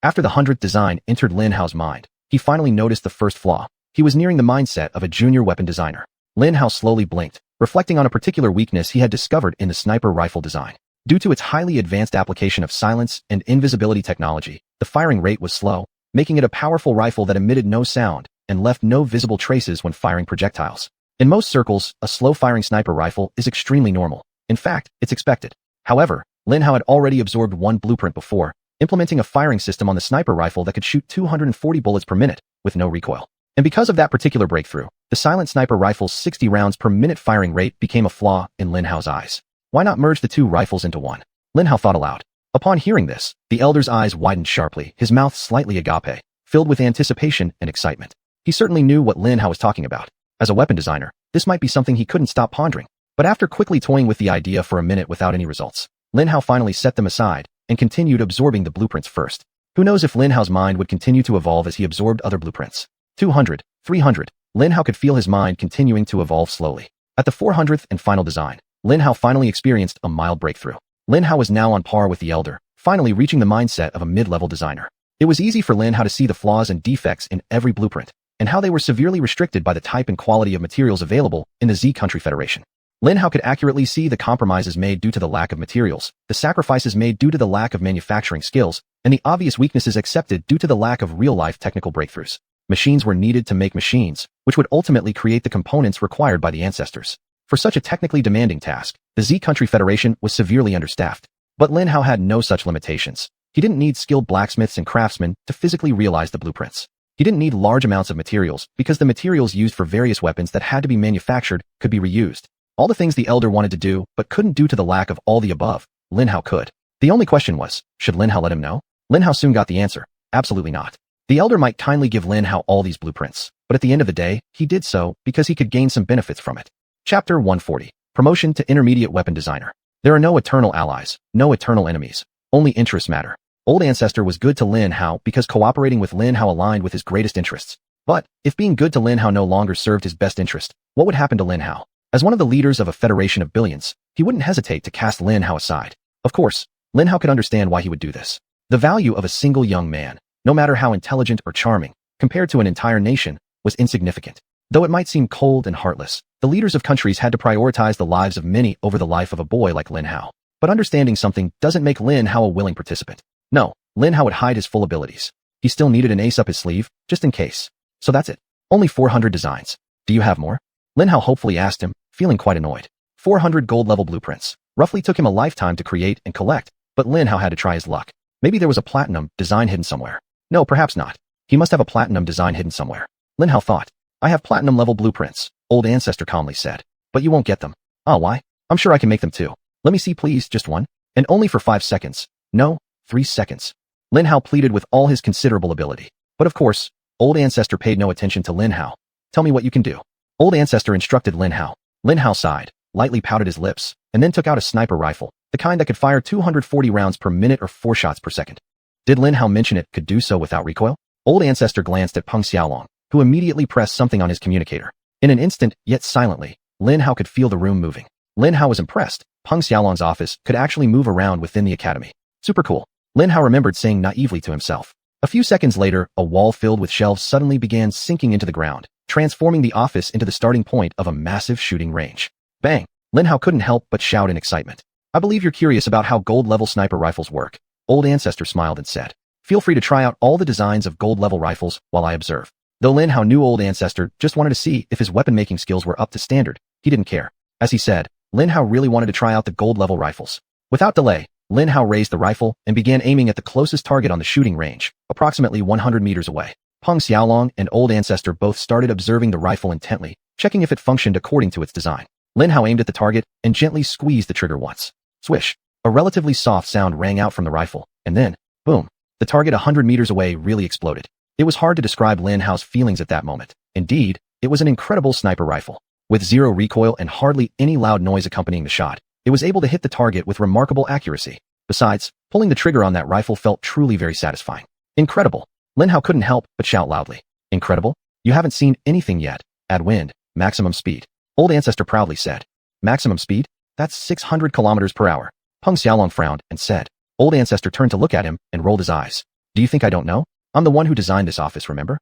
After the 100th design entered Lin Hao's mind, he finally noticed the first flaw. He was nearing the mindset of a junior weapon designer. Lin Hao slowly blinked, reflecting on a particular weakness he had discovered in the sniper rifle design. Due to its highly advanced application of silence and invisibility technology, the firing rate was slow, making it a powerful rifle that emitted no sound and left no visible traces when firing projectiles. In most circles, a slow-firing sniper rifle is extremely normal. In fact, it's expected. However, Lin Hao had already absorbed one blueprint before, implementing a firing system on the sniper rifle that could shoot 240 bullets per minute, with no recoil. And because of that particular breakthrough, the silent sniper rifle's 60 rounds per minute firing rate became a flaw in Lin Hao's eyes. Why not merge the two rifles into one? Lin Hao thought aloud. Upon hearing this, the elder's eyes widened sharply, his mouth slightly agape, filled with anticipation and excitement. He certainly knew what Lin Hao was talking about. As a weapon designer, this might be something he couldn't stop pondering. But after quickly toying with the idea for a minute without any results, Lin Hao finally set them aside and continued absorbing the blueprints first. Who knows if Lin Hao's mind would continue to evolve as he absorbed other blueprints. 200, 300, Lin Hao could feel his mind continuing to evolve slowly. At the 400th and final design, Lin Hao finally experienced a mild breakthrough. Lin Hao was now on par with the elder, finally reaching the mindset of a mid-level designer. It was easy for Lin Hao to see the flaws and defects in every blueprint, and how they were severely restricted by the type and quality of materials available in the Z Country Federation. Lin Hao could accurately see the compromises made due to the lack of materials, the sacrifices made due to the lack of manufacturing skills, and the obvious weaknesses accepted due to the lack of real-life technical breakthroughs. Machines were needed to make machines, which would ultimately create the components required by the ancestors. For such a technically demanding task, the Z Country Federation was severely understaffed. But Lin Hao had no such limitations. He didn't need skilled blacksmiths and craftsmen to physically realize the blueprints. He didn't need large amounts of materials because the materials used for various weapons that had to be manufactured could be reused. All the things the elder wanted to do but couldn't due to the lack of all the above, Lin Hao could. The only question was, should Lin Hao let him know? Lin Hao soon got the answer. Absolutely not. The elder might kindly give Lin Hao all these blueprints, but at the end of the day, he did so because he could gain some benefits from it. Chapter 140. Promotion to Intermediate Weapon Designer. There are no eternal allies, no eternal enemies. Only interests matter. Old Ancestor was good to Lin Hao because cooperating with Lin Hao aligned with his greatest interests. But, if being good to Lin Hao no longer served his best interest, what would happen to Lin Hao? As one of the leaders of a federation of billions, he wouldn't hesitate to cast Lin Hao aside. Of course, Lin Hao could understand why he would do this. The value of a single young man, no matter how intelligent or charming, compared to an entire nation, was insignificant. Though it might seem cold and heartless, the leaders of countries had to prioritize the lives of many over the life of a boy like Lin Hao. But understanding something doesn't make Lin Hao a willing participant. No, Lin Hao would hide his full abilities. He still needed an ace up his sleeve, just in case. So that's it. Only 400 designs. Do you have more? Lin Hao hopefully asked him, feeling quite annoyed. 400 gold-level blueprints. Roughly took him a lifetime to create and collect, but Lin Hao had to try his luck. Maybe there was a platinum design hidden somewhere. No, perhaps not. He must have a platinum design hidden somewhere. Lin Hao thought. I have platinum-level blueprints, old ancestor calmly said. But you won't get them. Ah, why? I'm sure I can make them too. Let me see please, just one. And only for 5 seconds. No, 3 seconds. Lin Hao pleaded with all his considerable ability. But of course, old ancestor paid no attention to Lin Hao. Tell me what you can do. Old ancestor instructed Lin Hao. Lin Hao sighed, lightly pouted his lips, and then took out a sniper rifle, the kind that could fire 240 rounds per minute or 4 shots per second. Did Lin Hao mention it could do so without recoil? Old ancestor glanced at Peng Xiaolong, who immediately pressed something on his communicator. In an instant, yet silently, Lin Hao could feel the room moving. Lin Hao was impressed. Peng Xiaolong's office could actually move around within the academy. Super cool. Lin Hao remembered saying naively to himself. A few seconds later, a wall filled with shelves suddenly began sinking into the ground, transforming the office into the starting point of a massive shooting range. Bang! Lin Hao couldn't help but shout in excitement. I believe you're curious about how gold-level sniper rifles work. Old ancestor smiled and said. Feel free to try out all the designs of gold-level rifles while I observe. Though Lin Hao knew old ancestor just wanted to see if his weapon-making skills were up to standard, he didn't care. As he said, Lin Hao really wanted to try out the gold-level rifles. Without delay, Lin Hao raised the rifle and began aiming at the closest target on the shooting range, approximately 100 meters away. Peng Xiaolong and old ancestor both started observing the rifle intently, checking if it functioned according to its design. Lin Hao aimed at the target and gently squeezed the trigger once. Swish! A relatively soft sound rang out from the rifle, and then, boom! The target 100 meters away really exploded. It was hard to describe Lin Hao's feelings at that moment. Indeed, it was an incredible sniper rifle. With zero recoil and hardly any loud noise accompanying the shot, it was able to hit the target with remarkable accuracy. Besides, pulling the trigger on that rifle felt truly very satisfying. Incredible! Lin Hao couldn't help but shout loudly. Incredible? You haven't seen anything yet. Add wind, maximum speed. Old ancestor proudly said. Maximum speed? That's 600 kilometers per hour. Peng Xiaolong frowned and said. Old ancestor turned to look at him and rolled his eyes. Do you think I don't know? I'm the one who designed this office, remember?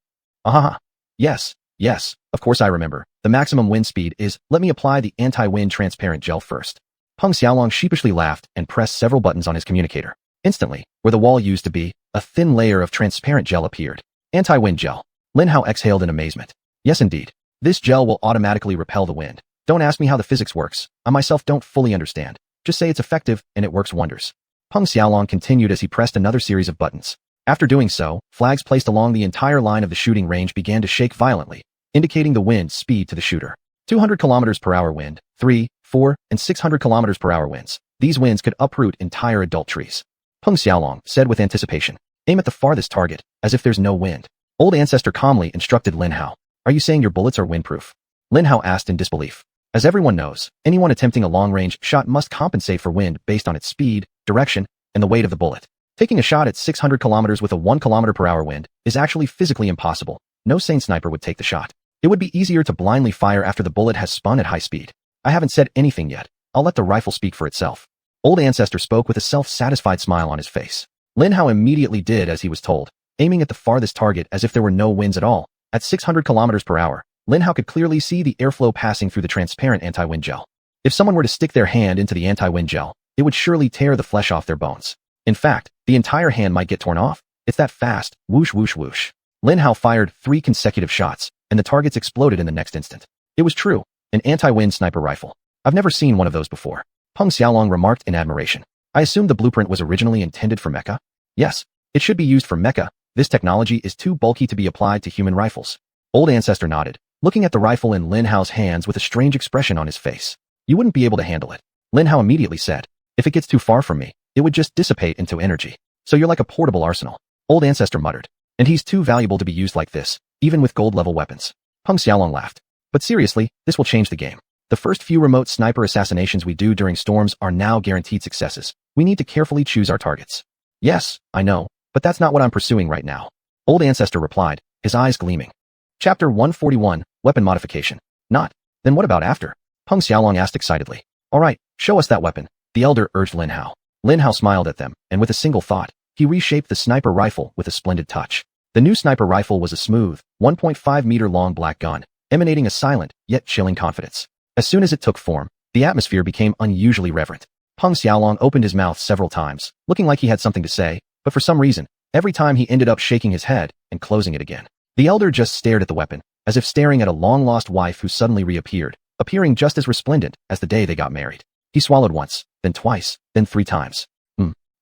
Ahaha. Yes, of course I remember. The maximum wind speed is, let me apply the anti-wind transparent gel first. Peng Xiaolong sheepishly laughed and pressed several buttons on his communicator. Instantly, where the wall used to be, a thin layer of transparent gel appeared. Anti-wind gel. Lin Hao exhaled in amazement. Yes indeed. This gel will automatically repel the wind. Don't ask me how the physics works. I myself don't fully understand. Just say it's effective and it works wonders. Peng Xiaolong continued as he pressed another series of buttons. After doing so, flags placed along the entire line of the shooting range began to shake violently, indicating the wind speed to the shooter. 200 kilometers per hour wind, 3, 4, and 600 kilometers per hour winds. These winds could uproot entire adult trees. Peng Xiaolong said with anticipation. Aim at the farthest target, as if there's no wind. Old ancestor calmly instructed Lin Hao. Are you saying your bullets are windproof? Lin Hao asked in disbelief. As everyone knows, anyone attempting a long-range shot must compensate for wind based on its speed, direction, and the weight of the bullet. Taking a shot at 600 kilometers with a 1 kilometer per hour wind is actually physically impossible. No sane sniper would take the shot. It would be easier to blindly fire after the bullet has spun at high speed. I haven't said anything yet. I'll let the rifle speak for itself. Old ancestor spoke with a self-satisfied smile on his face. Lin Hao immediately did as he was told, aiming at the farthest target as if there were no winds at all. At 600 kilometers per hour, Lin Hao could clearly see the airflow passing through the transparent anti-wind gel. If someone were to stick their hand into the anti-wind gel, it would surely tear the flesh off their bones. In fact, the entire hand might get torn off. It's that fast. Whoosh, whoosh, whoosh. Lin Hao fired 3 consecutive shots, and the targets exploded in the next instant. It was true. An anti-wind sniper rifle. I've never seen one of those before. Peng Xiaolong remarked in admiration. I assumed the blueprint was originally intended for mecha? Yes, it should be used for mecha. This technology is too bulky to be applied to human rifles. Old ancestor nodded, looking at the rifle in Lin Hao's hands with a strange expression on his face. You wouldn't be able to handle it. Lin Hao immediately said. If it gets too far from me, it would just dissipate into energy. So you're like a portable arsenal. Old ancestor muttered. And he's too valuable to be used like this, even with gold-level weapons. Peng Xiaolong laughed. But seriously, this will change the game. The first few remote sniper assassinations we do during storms are now guaranteed successes. We need to carefully choose our targets. Yes, I know, but that's not what I'm pursuing right now. Old ancestor replied, his eyes gleaming. Chapter 141, Weapon Modification. Not. Then what about after? Peng Peng Xiaolong asked excitedly. All right, show us that weapon, the elder urged Lin Hao. Lin Hao smiled at them, and with a single thought, he reshaped the sniper rifle with a splendid touch. The new sniper rifle was a smooth, 1.5-meter-long black gun, emanating a silent, yet chilling confidence. As soon as it took form, the atmosphere became unusually reverent. Peng Xiaolong opened his mouth several times, looking like he had something to say, but for some reason, every time he ended up shaking his head and closing it again. The elder just stared at the weapon, as if staring at a long-lost wife who suddenly reappeared, appearing just as resplendent as the day they got married. He swallowed once, then twice, then 3 times.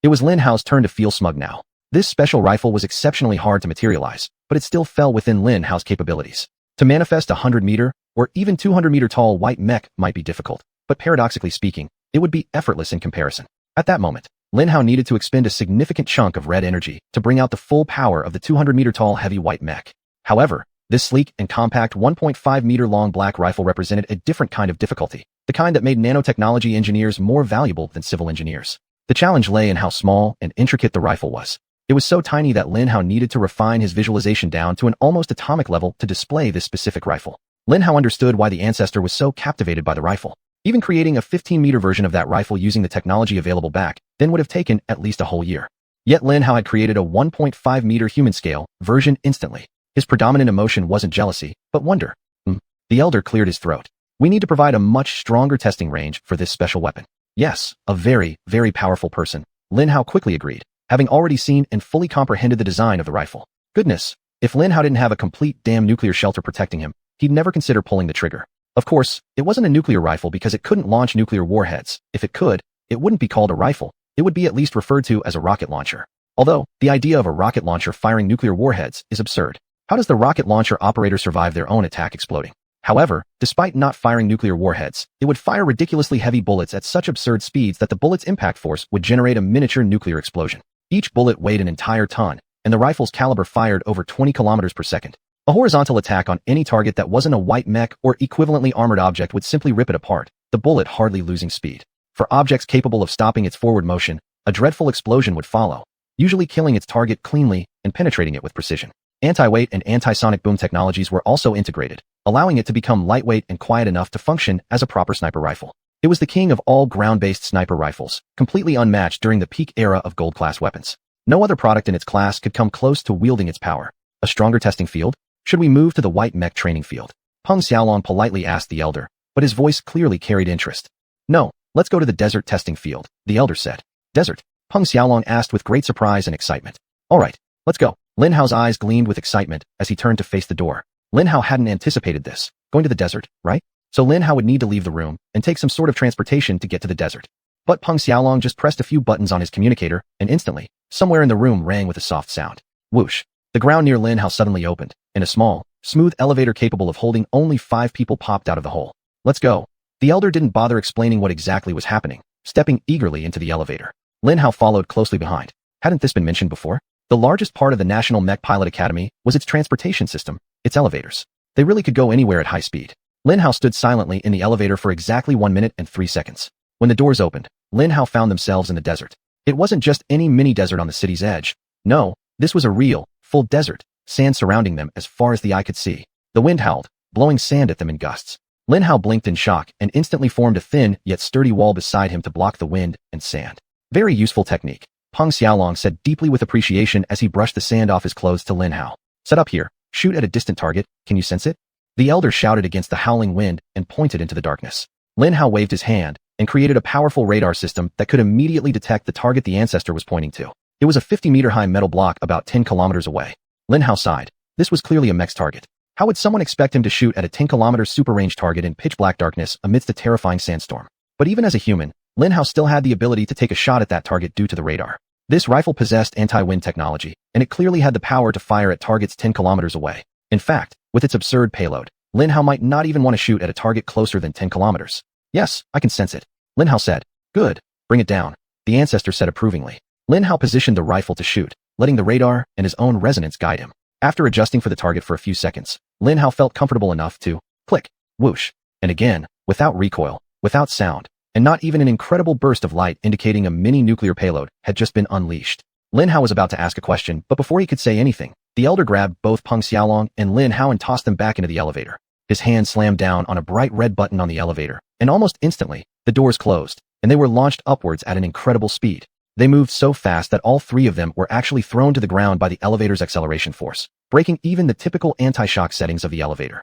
It was Lin Hao's turn to feel smug now. This special rifle was exceptionally hard to materialize, but it still fell within Lin Hao's capabilities. To manifest a 100-meter, or even 200-meter tall white mech might be difficult, but paradoxically speaking, it would be effortless in comparison. At that moment, Lin Hao needed to expend a significant chunk of red energy to bring out the full power of the 200-meter tall heavy white mech. However, this sleek and compact 1.5-meter-long black rifle represented a different kind of difficulty, the kind that made nanotechnology engineers more valuable than civil engineers. The challenge lay in how small and intricate the rifle was. It was so tiny that Lin Hao needed to refine his visualization down to an almost atomic level to display this specific rifle. Lin Hao understood why the ancestor was so captivated by the rifle. Even creating a 15-meter version of that rifle using the technology available back then would have taken at least a whole year. Yet Lin Hao had created a 1.5-meter human-scale version instantly. His predominant emotion wasn't jealousy, but wonder. The elder cleared his throat. We need to provide a much stronger testing range for this special weapon. Yes, a very, very powerful person, Lin Hao quickly agreed, having already seen and fully comprehended the design of the rifle. Goodness, if Lin Hao didn't have a complete damn nuclear shelter protecting him, he'd never consider pulling the trigger. Of course, it wasn't a nuclear rifle because it couldn't launch nuclear warheads. If it could, it wouldn't be called a rifle. It would be at least referred to as a rocket launcher. Although, the idea of a rocket launcher firing nuclear warheads is absurd. How does the rocket launcher operator survive their own attack exploding? However, despite not firing nuclear warheads, it would fire ridiculously heavy bullets at such absurd speeds that the bullet's impact force would generate a miniature nuclear explosion. Each bullet weighed an entire ton, and the rifle's caliber fired over 20 kilometers per second. A horizontal attack on any target that wasn't a white mech or equivalently armored object would simply rip it apart, the bullet hardly losing speed. For objects capable of stopping its forward motion, a dreadful explosion would follow, usually killing its target cleanly and penetrating it with precision. Anti-weight and anti-sonic boom technologies were also integrated, allowing it to become lightweight and quiet enough to function as a proper sniper rifle. It was the king of all ground-based sniper rifles, completely unmatched during the peak era of gold-class weapons. No other product in its class could come close to wielding its power. A stronger testing field? Should we move to the white mech training field? Peng Xiaolong politely asked the elder, but his voice clearly carried interest. No, let's go to the desert testing field, the elder said. Desert? Peng Xiaolong asked with great surprise and excitement. All right, let's go. Lin Hao's eyes gleamed with excitement as he turned to face the door. Lin Hao hadn't anticipated this. Going to the desert, right? So Lin Hao would need to leave the room and take some sort of transportation to get to the desert. But Peng Xiaolong just pressed a few buttons on his communicator, and instantly, somewhere in the room rang with a soft sound. Whoosh. The ground near Lin Hao suddenly opened, and a small, smooth elevator capable of holding only 5 people popped out of the hole. Let's go. The elder didn't bother explaining what exactly was happening, stepping eagerly into the elevator. Lin Hao followed closely behind. Hadn't this been mentioned before? The largest part of the National Mech Pilot Academy was its transportation system, its elevators. They really could go anywhere at high speed. Lin Hao stood silently in the elevator for exactly 1 minute and 3 seconds. When the doors opened, Lin Hao found themselves in the desert. It wasn't just any mini desert on the city's edge. No, this was a real, full desert, sand surrounding them as far as the eye could see. The wind howled, blowing sand at them in gusts. Lin Hao blinked in shock and instantly formed a thin yet sturdy wall beside him to block the wind and sand. Very useful technique, Peng Xiaolong said deeply with appreciation as he brushed the sand off his clothes to Lin Hao. Set up here, shoot at a distant target, can you sense it? The elder shouted against the howling wind and pointed into the darkness. Lin Hao waved his hand and created a powerful radar system that could immediately detect the target the ancestor was pointing to. It was a 50-meter-high metal block about 10 kilometers away. Lin Hao sighed. This was clearly a mech's target. How would someone expect him to shoot at a 10-kilometer super-range target in pitch-black darkness amidst a terrifying sandstorm? But even as a human, Lin Hao still had the ability to take a shot at that target due to the radar. This rifle possessed anti-wind technology, and it clearly had the power to fire at targets 10 kilometers away. In fact, with its absurd payload, Lin Hao might not even want to shoot at a target closer than 10 kilometers. Yes, I can sense it, Lin Hao said. Good, bring it down, the ancestor said approvingly. Lin Hao positioned the rifle to shoot, letting the radar and his own resonance guide him. After adjusting for the target for a few seconds, Lin Hao felt comfortable enough to click, whoosh, and again, without recoil, without sound, and not even an incredible burst of light indicating a mini nuclear payload had just been unleashed. Lin Hao was about to ask a question, but before he could say anything, the elder grabbed both Peng Xiaolong and Lin Hao and tossed them back into the elevator. His hand slammed down on a bright red button on the elevator, and almost instantly, the doors closed, and they were launched upwards at an incredible speed. They moved so fast that all three of them were actually thrown to the ground by the elevator's acceleration force, breaking even the typical anti-shock settings of the elevator.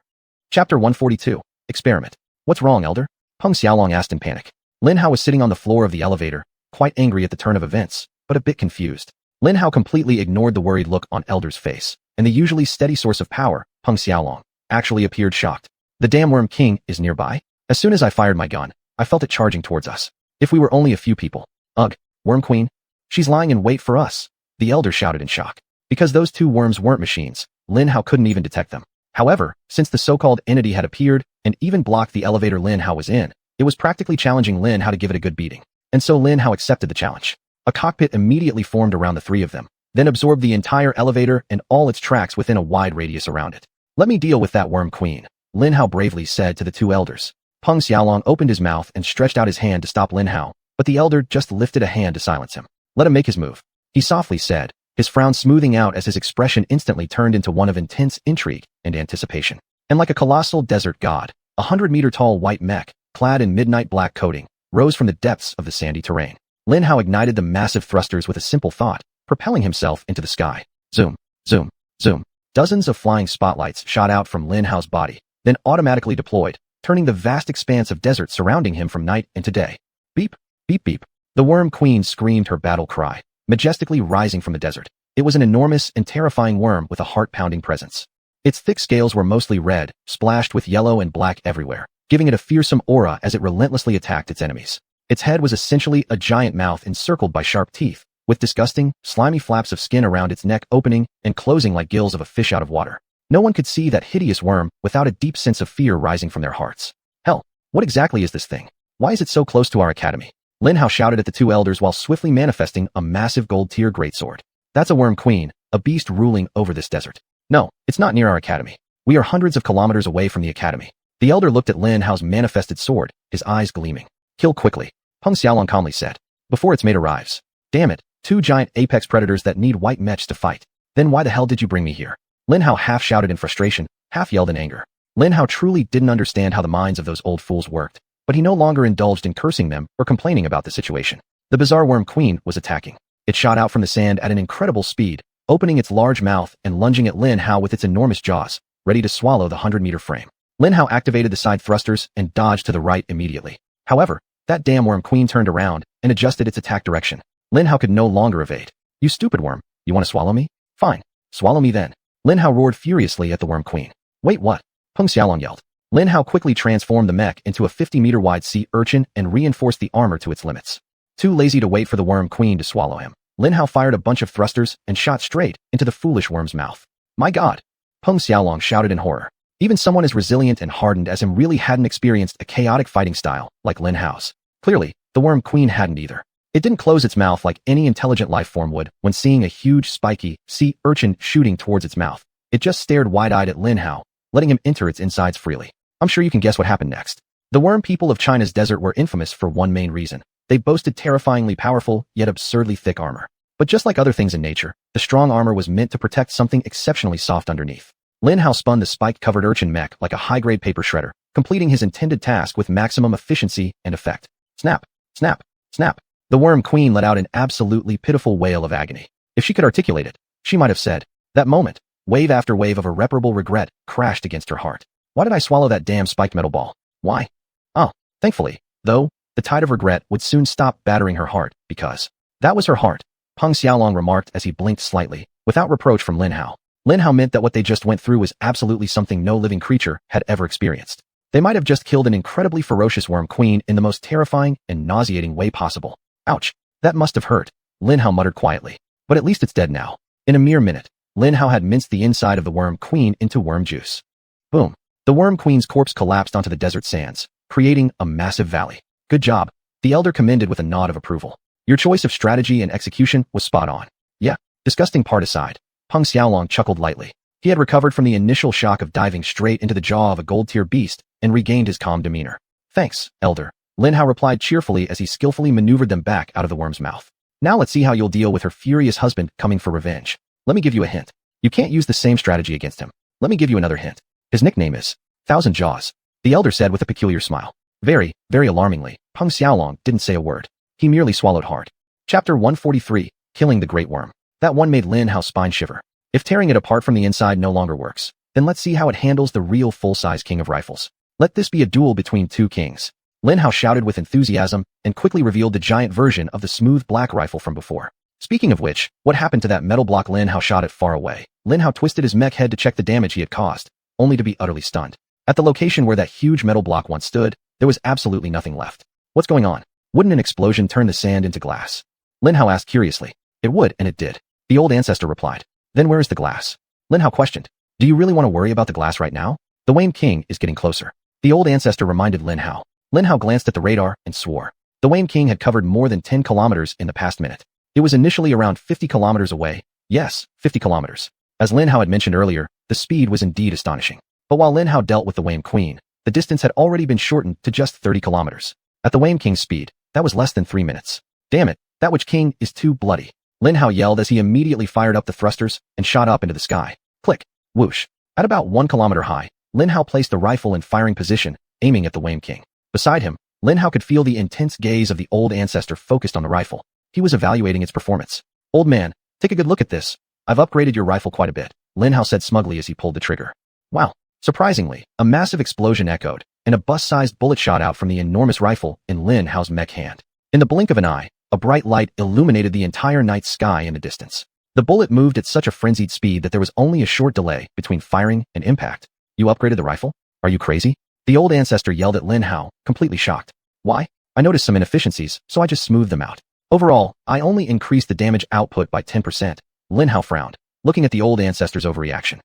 Chapter 142. Experiment. What's wrong, Elder? Peng Xiaolong asked in panic. Lin Hao was sitting on the floor of the elevator, quite angry at the turn of events, but a bit confused. Lin Hao completely ignored the worried look on Elder's face, and the usually steady source of power, Peng Xiaolong, actually appeared shocked. The damn Worm King is nearby? As soon as I fired my gun, I felt it charging towards us. If we were only a few people. Ugh, Worm Queen? She's lying in wait for us, the Elder shouted in shock. Because those two worms weren't machines, Lin Hao couldn't even detect them. However, since the so-called entity had appeared and even blocked the elevator Lin Hao was in, it was practically challenging Lin Hao to give it a good beating. And so Lin Hao accepted the challenge. A cockpit immediately formed around the three of them, then absorbed the entire elevator and all its tracks within a wide radius around it. Let me deal with that Worm Queen, Lin Hao bravely said to the two elders. Peng Xiaolong opened his mouth and stretched out his hand to stop Lin Hao, but the elder just lifted a hand to silence him. Let him make his move, he softly said, his frown smoothing out as his expression instantly turned into one of intense intrigue and anticipation. And like a colossal desert god, 100-meter-tall white mech, clad in midnight black coating, rose from the depths of the sandy terrain. Lin Hao ignited the massive thrusters with a simple thought, propelling himself into the sky. Zoom, zoom, zoom. Dozens of flying spotlights shot out from Lin Hao's body, then automatically deployed, turning the vast expanse of desert surrounding him from night into day. Beep, beep, beep. The Worm Queen screamed her battle cry, majestically rising from the desert. It was an enormous and terrifying worm with a heart-pounding presence. Its thick scales were mostly red, splashed with yellow and black everywhere, giving it a fearsome aura as it relentlessly attacked its enemies. Its head was essentially a giant mouth encircled by sharp teeth, with disgusting, slimy flaps of skin around its neck opening and closing like gills of a fish out of water. No one could see that hideous worm without a deep sense of fear rising from their hearts. Hell, what exactly is this thing? Why is it so close to our academy? Lin Hao shouted at the two elders while swiftly manifesting a massive gold-tier greatsword. That's a Worm Queen, a beast ruling over this desert. No, it's not near our academy. We are hundreds of kilometers away from the academy. The elder looked at Lin Hao's manifested sword, his eyes gleaming. Kill quickly, Peng Xiaolong calmly said, before its mate arrives. Damn it, two giant apex predators that need white mechs to fight. Then why the hell did you bring me here? Lin Hao half shouted in frustration, half yelled in anger. Lin Hao truly didn't understand how the minds of those old fools worked, but he no longer indulged in cursing them or complaining about the situation. The bizarre Worm Queen was attacking. It shot out from the sand at an incredible speed, opening its large mouth and lunging at Lin Hao with its enormous jaws, ready to swallow the 100-meter frame. Lin Hao activated the side thrusters and dodged to the right immediately. However, that damn Worm Queen turned around and adjusted its attack direction. Lin Hao could no longer evade. You stupid worm, you want to swallow me? Fine, swallow me then. Lin Hao roared furiously at the Worm Queen. Wait, what? Peng Xiaolong yelled. Lin Hao quickly transformed the mech into a 50-meter-wide sea urchin and reinforced the armor to its limits. Too lazy to wait for the Worm Queen to swallow him, Lin Hao fired a bunch of thrusters and shot straight into the foolish worm's mouth. My god! Peng Xiaolong shouted in horror. Even someone as resilient and hardened as him really hadn't experienced a chaotic fighting style like Lin Hao's. Clearly, the Worm Queen hadn't either. It didn't close its mouth like any intelligent life form would when seeing a huge, spiky, sea urchin shooting towards its mouth. It just stared wide-eyed at Lin Hao, letting him enter its insides freely. I'm sure you can guess what happened next. The worm people of China's desert were infamous for one main reason. They boasted terrifyingly powerful, yet absurdly thick armor. But just like other things in nature, the strong armor was meant to protect something exceptionally soft underneath. Lin Hao spun the spike-covered urchin mech like a high-grade paper shredder, completing his intended task with maximum efficiency and effect. Snap, snap, snap. The Worm Queen let out an absolutely pitiful wail of agony. If she could articulate it, she might have said, that moment, wave after wave of irreparable regret crashed against her heart. Why did I swallow that damn spiked metal ball? Why? Oh, thankfully, though, the tide of regret would soon stop battering her heart, because that was her heart, Peng Xiaolong remarked as he blinked slightly, without reproach from Lin Hao. Lin Hao meant that what they just went through was absolutely something no living creature had ever experienced. They might have just killed an incredibly ferocious Worm Queen in the most terrifying and nauseating way possible. Ouch, that must have hurt, Lin Hao muttered quietly. But at least it's dead now. In a mere minute, Lin Hao had minced the inside of the Worm Queen into worm juice. Boom. The Worm Queen's corpse collapsed onto the desert sands, creating a massive valley. Good job, the elder commended with a nod of approval. Your choice of strategy and execution was spot on. Yeah, disgusting part aside, Peng Xiaolong chuckled lightly. He had recovered from the initial shock of diving straight into the jaw of a gold-tier beast and regained his calm demeanor. Thanks, elder, Lin Hao replied cheerfully as he skillfully maneuvered them back out of the worm's mouth. Now let's see how you'll deal with her furious husband coming for revenge. Let me give you a hint. You can't use the same strategy against him. Let me give you another hint. His nickname is Thousand Jaws, the elder said with a peculiar smile. Very, very alarmingly, Peng Xiaolong didn't say a word. He merely swallowed hard. Chapter 143, Killing the Great Worm. That one made Lin Hao's spine shiver. If tearing it apart from the inside no longer works, then let's see how it handles the real full-size king of rifles. Let this be a duel between two kings. Lin Hao shouted with enthusiasm and quickly revealed the giant version of the smooth black rifle from before. Speaking of which, what happened to that metal block Lin Hao shot it far away? Lin Hao twisted his mech head to check the damage he had caused, only to be utterly stunned. At the location where that huge metal block once stood, there was absolutely nothing left. What's going on? Wouldn't an explosion turn the sand into glass? Lin Hao asked curiously. It would, and it did. The old ancestor replied. Then where is the glass? Lin Hao questioned. Do you really want to worry about the glass right now? The Wayne King is getting closer. The old ancestor reminded Lin Hao. Lin Hao glanced at the radar and swore. The Wayne King had covered more than 10 kilometers in the past minute. It was initially around 50 kilometers away. Yes, 50 kilometers. As Lin Hao had mentioned earlier, the speed was indeed astonishing. But while Lin Hao dealt with the Wayne Queen, the distance had already been shortened to just 30 kilometers. At the Wayne King's speed, that was less than 3 minutes. Damn it, that witch king is too bloody. Lin Hao yelled as he immediately fired up the thrusters and shot up into the sky. Click. Whoosh. At about 1 kilometer high, Lin Hao placed the rifle in firing position, aiming at the Wayne King. Beside him, Lin Hao could feel the intense gaze of the old ancestor focused on the rifle. He was evaluating its performance. Old man, take a good look at this. I've upgraded your rifle quite a bit, Lin Hao said smugly as he pulled the trigger. Wow. Surprisingly, a massive explosion echoed, and a bus-sized bullet shot out from the enormous rifle in Lin Hao's mech hand. In the blink of an eye, a bright light illuminated the entire night sky in the distance. The bullet moved at such a frenzied speed that there was only a short delay between firing and impact. You upgraded the rifle? Are you crazy? The old ancestor yelled at Lin Hao, completely shocked. Why? I noticed some inefficiencies, so I just smoothed them out. Overall, I only increased the damage output by 10%. Lin Hao frowned, looking at the old ancestor's overreaction.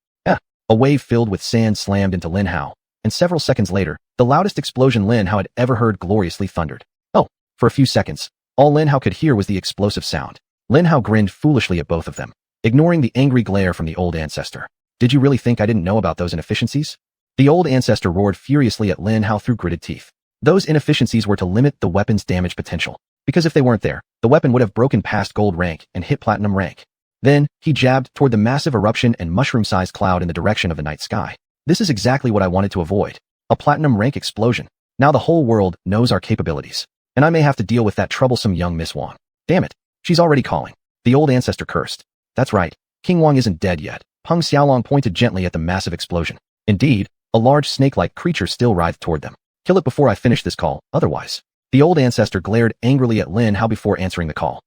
A wave filled with sand slammed into Lin Hao, and several seconds later, the loudest explosion Lin Hao had ever heard gloriously thundered. Oh, for a few seconds, all Lin Hao could hear was the explosive sound. Lin Hao grinned foolishly at both of them, ignoring the angry glare from the old ancestor. Did you really think I didn't know about those inefficiencies? The old ancestor roared furiously at Lin Hao through gritted teeth. Those inefficiencies were to limit the weapon's damage potential, because if they weren't there, the weapon would have broken past gold rank and hit platinum rank. Then, he jabbed toward the massive eruption and mushroom-sized cloud in the direction of the night sky. This is exactly what I wanted to avoid. A platinum rank explosion. Now the whole world knows our capabilities. And I may have to deal with that troublesome young Miss Wang. Damn it. She's already calling. The old ancestor cursed. That's right. King Wang isn't dead yet. Peng Xiaolong pointed gently at the massive explosion. Indeed, a large snake-like creature still writhed toward them. Kill it before I finish this call, otherwise. The old ancestor glared angrily at Lin Hao before answering the call.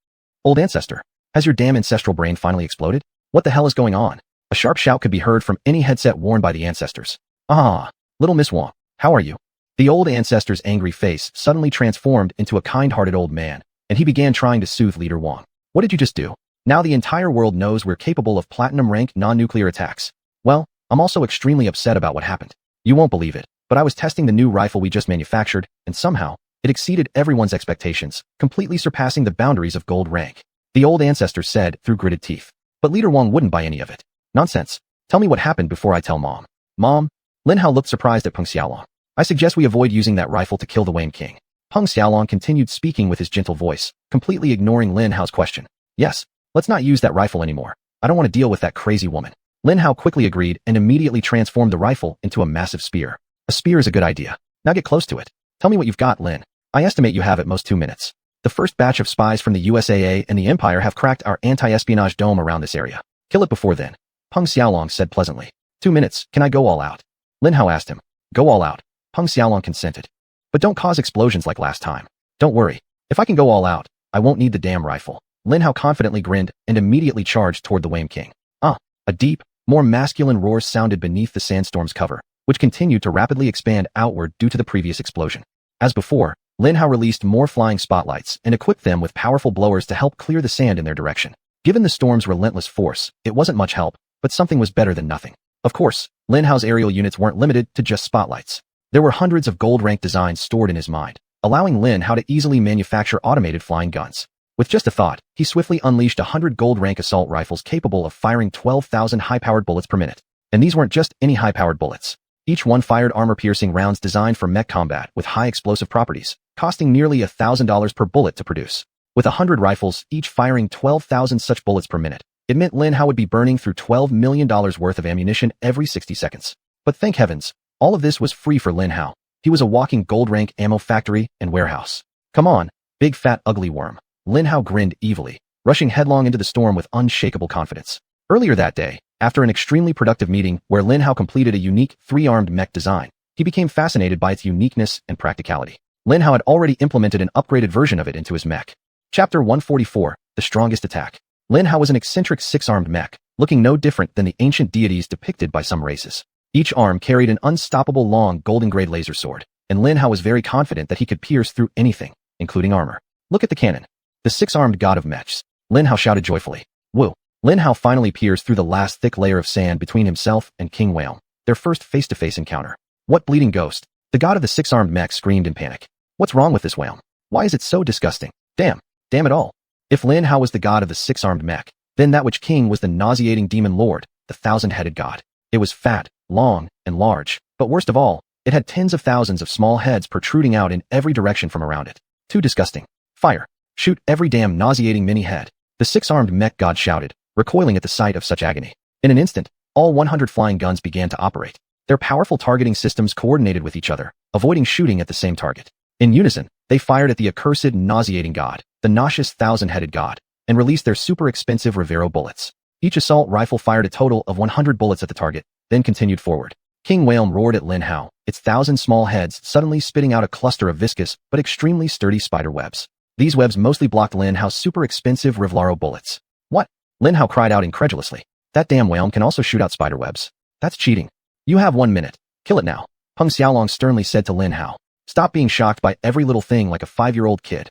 Old ancestor. Has your damn ancestral brain finally exploded? What the hell is going on? A sharp shout could be heard from any headset worn by the ancestors. Ah, little Miss Wang, how are you? The old ancestor's angry face suddenly transformed into a kind-hearted old man, and he began trying to soothe Leader Wang. What did you just do? Now the entire world knows we're capable of platinum-rank non-nuclear attacks. Well, I'm also extremely upset about what happened. You won't believe it, but I was testing the new rifle we just manufactured, and somehow, it exceeded everyone's expectations, completely surpassing the boundaries of gold rank. The old ancestor said through gritted teeth. But Leader Wang wouldn't buy any of it. Nonsense. Tell me what happened before I tell Mom. Mom? Lin Hao looked surprised at Peng Xiaolong. I suggest we avoid using that rifle to kill the Wayne King. Peng Xiaolong continued speaking with his gentle voice, completely ignoring Lin Hao's question. Yes, let's not use that rifle anymore. I don't want to deal with that crazy woman. Lin Hao quickly agreed and immediately transformed the rifle into a massive spear. A spear is a good idea. Now get close to it. Tell me what you've got, Lin. I estimate you have at most 2 minutes. The first batch of spies from the USAA and the Empire have cracked our anti-espionage dome around this area. Kill it before then. Peng Xiaolong said pleasantly. 2 minutes, can I go all out? Lin Hao asked him. Go all out. Peng Xiaolong consented. But don't cause explosions like last time. Don't worry. If I can go all out, I won't need the damn rifle. Lin Hao confidently grinned and immediately charged toward the Wayne King. A deep, more masculine roar sounded beneath the sandstorm's cover, which continued to rapidly expand outward due to the previous explosion. As before, Lin Hao released more flying spotlights and equipped them with powerful blowers to help clear the sand in their direction. Given the storm's relentless force, it wasn't much help, but something was better than nothing. Of course, Lin Hao's aerial units weren't limited to just spotlights. There were hundreds of gold-rank designs stored in his mind, allowing Lin Hao to easily manufacture automated flying guns. With just a thought, he swiftly unleashed 100 gold-rank assault rifles capable of firing 12,000 high-powered bullets per minute. And these weren't just any high-powered bullets. Each one fired armor-piercing rounds designed for mech combat with high explosive properties, costing nearly $1,000 per bullet to produce. With 100 rifles, each firing 12,000 such bullets per minute, it meant Lin Hao would be burning through $12 million worth of ammunition every 60 seconds. But thank heavens, all of this was free for Lin Hao. He was a walking gold-rank ammo factory and warehouse. Come on, big fat ugly worm. Lin Hao grinned evilly, rushing headlong into the storm with unshakable confidence. Earlier that day, after an extremely productive meeting where Lin Hao completed a unique three-armed mech design, he became fascinated by its uniqueness and practicality. Lin Hao had already implemented an upgraded version of it into his mech. Chapter 144, The Strongest Attack. Lin Hao was an eccentric six-armed mech, looking no different than the ancient deities depicted by some races. Each arm carried an unstoppable long golden-grade laser sword, and Lin Hao was very confident that he could pierce through anything, including armor. Look at the cannon. The six-armed god of mechs. Lin Hao shouted joyfully. Woo! Lin Hao finally pierced through the last thick layer of sand between himself and King Xuanyuan, their first face-to-face encounter. What bleeding ghost? The god of the six-armed mech screamed in panic. What's wrong with this Xuanyuan? Why is it so disgusting? Damn it all. If Lin Hao was the god of the six-armed mech, then that which king was the nauseating demon lord, the thousand-headed god. It was fat, long, and large, but worst of all, it had tens of thousands of small heads protruding out in every direction from around it. Too disgusting. Fire. Shoot every damn nauseating mini-head. The six-armed mech god shouted, recoiling at the sight of such agony. In an instant, all 100 flying guns began to operate. Their powerful targeting systems coordinated with each other, avoiding shooting at the same target. In unison, they fired at the accursed, nauseating god, the nauseous thousand-headed god, and released their super expensive Rivero bullets. Each assault rifle fired a total of 100 bullets at the target, then continued forward. King Xuanyuan roared at Lin Hao, its thousand small heads suddenly spitting out a cluster of viscous but extremely sturdy spider webs. These webs mostly blocked Lin Hao's super expensive Rivlaro bullets. What? Lin Hao cried out incredulously. That damn Xuanyuan can also shoot out spider webs. That's cheating. You have 1 minute. Kill it now. Peng Xiaolong sternly said to Lin Hao. Stop being shocked by every little thing like a 5-year-old kid.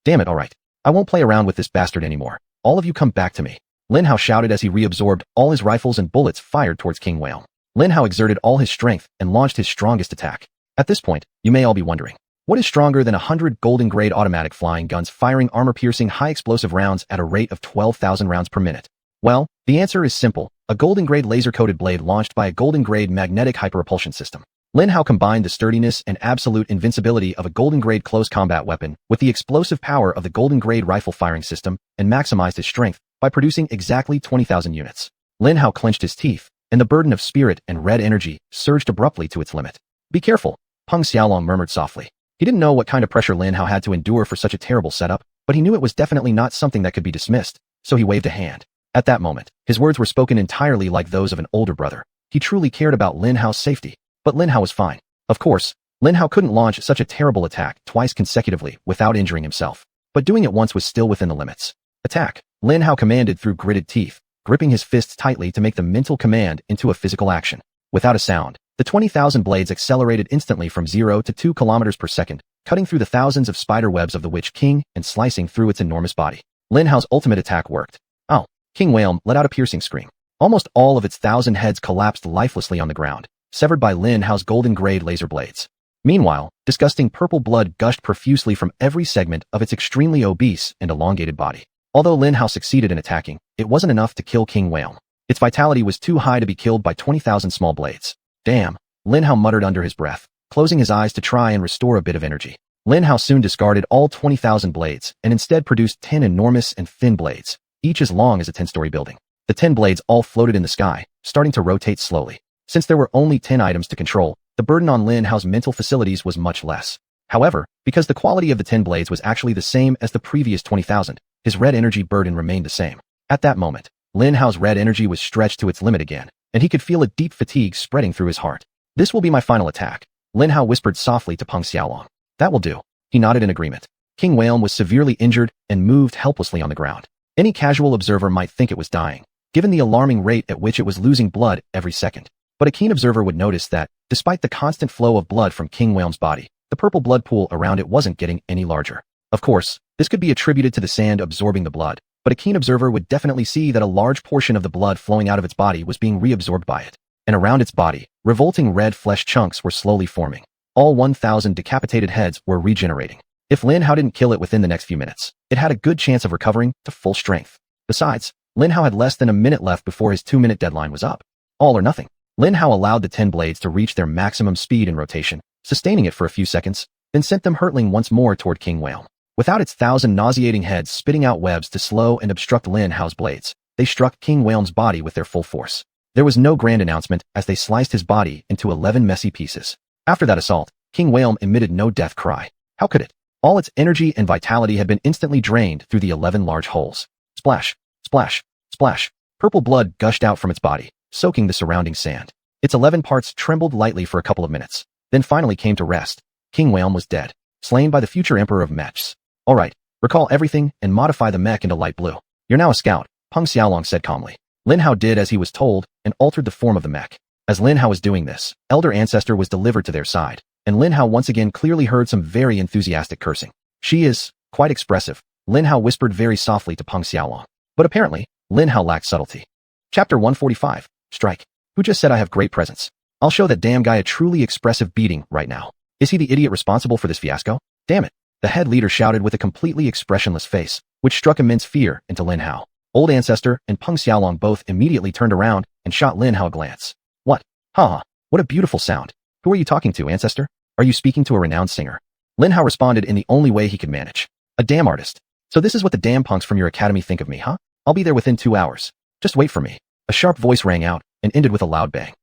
Damn it, alright. I won't play around with this bastard anymore. All of you come back to me. Lin Hao shouted as he reabsorbed all his rifles and bullets fired towards King Xuanyuan. Lin Hao exerted all his strength and launched his strongest attack. At this point, you may all be wondering, what is stronger than 100 golden-grade automatic flying guns firing armor-piercing high-explosive rounds at a rate of 12,000 rounds per minute? Well, the answer is simple, a golden-grade laser-coated blade launched by a golden-grade magnetic hyperrepulsion system. Lin Hao combined the sturdiness and absolute invincibility of a golden-grade close combat weapon with the explosive power of the golden-grade rifle firing system and maximized his strength by producing exactly 20,000 units. Lin Hao clenched his teeth, and the burden of spirit and red energy surged abruptly to its limit. Be careful, Peng Xiaolong murmured softly. He didn't know what kind of pressure Lin Hao had to endure for such a terrible setup, but he knew it was definitely not something that could be dismissed, so he waved a hand. At that moment, his words were spoken entirely like those of an older brother. He truly cared about Lin Hao's safety, but Lin Hao was fine. Of course, Lin Hao couldn't launch such a terrible attack twice consecutively without injuring himself, but doing it once was still within the limits. Attack, Lin Hao commanded through gritted teeth, gripping his fists tightly to make the mental command into a physical action. Without a sound, the 20,000 blades accelerated instantly from 0 to 2 kilometers per second, cutting through the thousands of spider webs of the Witch King and slicing through its enormous body. Lin Hao's ultimate attack worked. Ow! King Xuanyuan let out a piercing scream. Almost all of its 1,000 heads collapsed lifelessly on the ground, severed by Lin Hao's golden-grade laser blades. Meanwhile, disgusting purple blood gushed profusely from every segment of its extremely obese and elongated body. Although Lin Hao succeeded in attacking, it wasn't enough to kill King Xuanyuan. Its vitality was too high to be killed by 20,000 small blades. Damn, Lin Hao muttered under his breath, closing his eyes to try and restore a bit of energy. Lin Hao soon discarded all 20,000 blades and instead produced 10 enormous and thin blades, each as long as a 10-story building. The 10 blades all floated in the sky, starting to rotate slowly. Since there were only 10 items to control, the burden on Lin Hao's mental facilities was much less. However, because the quality of the 10 blades was actually the same as the previous 20,000, his red energy burden remained the same. At that moment, Lin Hao's red energy was stretched to its limit again, and he could feel a deep fatigue spreading through his heart. This will be my final attack, Lin Hao whispered softly to Peng Xiaolong. That will do. He nodded in agreement. King Xuanyuan was severely injured and moved helplessly on the ground. Any casual observer might think it was dying, given the alarming rate at which it was losing blood every second. But a keen observer would notice that, despite the constant flow of blood from King Xuanyuan's body, the purple blood pool around it wasn't getting any larger. Of course, this could be attributed to the sand absorbing the blood, but a keen observer would definitely see that a large portion of the blood flowing out of its body was being reabsorbed by it. And around its body, revolting red flesh chunks were slowly forming. All 1,000 decapitated heads were regenerating. If Lin Hao didn't kill it within the next few minutes, it had a good chance of recovering to full strength. Besides, Lin Hao had less than a minute left before his 2-minute deadline was up. All or nothing. Lin Hao allowed the 10 blades to reach their maximum speed in rotation, sustaining it for a few seconds, then sent them hurtling once more toward King Xuanyuan. Without its 1,000 nauseating heads spitting out webs to slow and obstruct Lin Hao's blades, they struck King Xuanyuan's body with their full force. There was no grand announcement as they sliced his body into 11 messy pieces. After that assault, King Whalem emitted no death cry. How could it? All its energy and vitality had been instantly drained through the 11 large holes. Splash, splash, splash. Purple blood gushed out from its body, soaking the surrounding sand. Its 11 parts trembled lightly for a couple of minutes, then finally came to rest. King Whalem was dead, slain by the future emperor of mechs. All right, recall everything and modify the mech into light blue. You're now a scout, Peng Xiaolong said calmly. Lin Hao did as he was told and altered the form of the mech. As Lin Hao was doing this, Elder Ancestor was delivered to their side, and Lin Hao once again clearly heard some very enthusiastic cursing. She is quite expressive, Lin Hao whispered very softly to Peng Xiaolong. But apparently, Lin Hao lacked subtlety. Chapter 145, Strike. Who just said I have great presence? I'll show that damn guy a truly expressive beating right now. Is he the idiot responsible for this fiasco? Damn it. The head leader shouted with a completely expressionless face, which struck immense fear into Lin Hao. Old Ancestor and Peng Xiaolong both immediately turned around and shot Lin Hao a glance. What? Ha! What a beautiful sound. Who are you talking to, Ancestor? Are you speaking to a renowned singer? Lin Hao responded in the only way he could manage. A damn artist. So this is what the damn punks from your academy think of me, huh? I'll be there within 2 hours. Just wait for me. A sharp voice rang out and ended with a loud bang.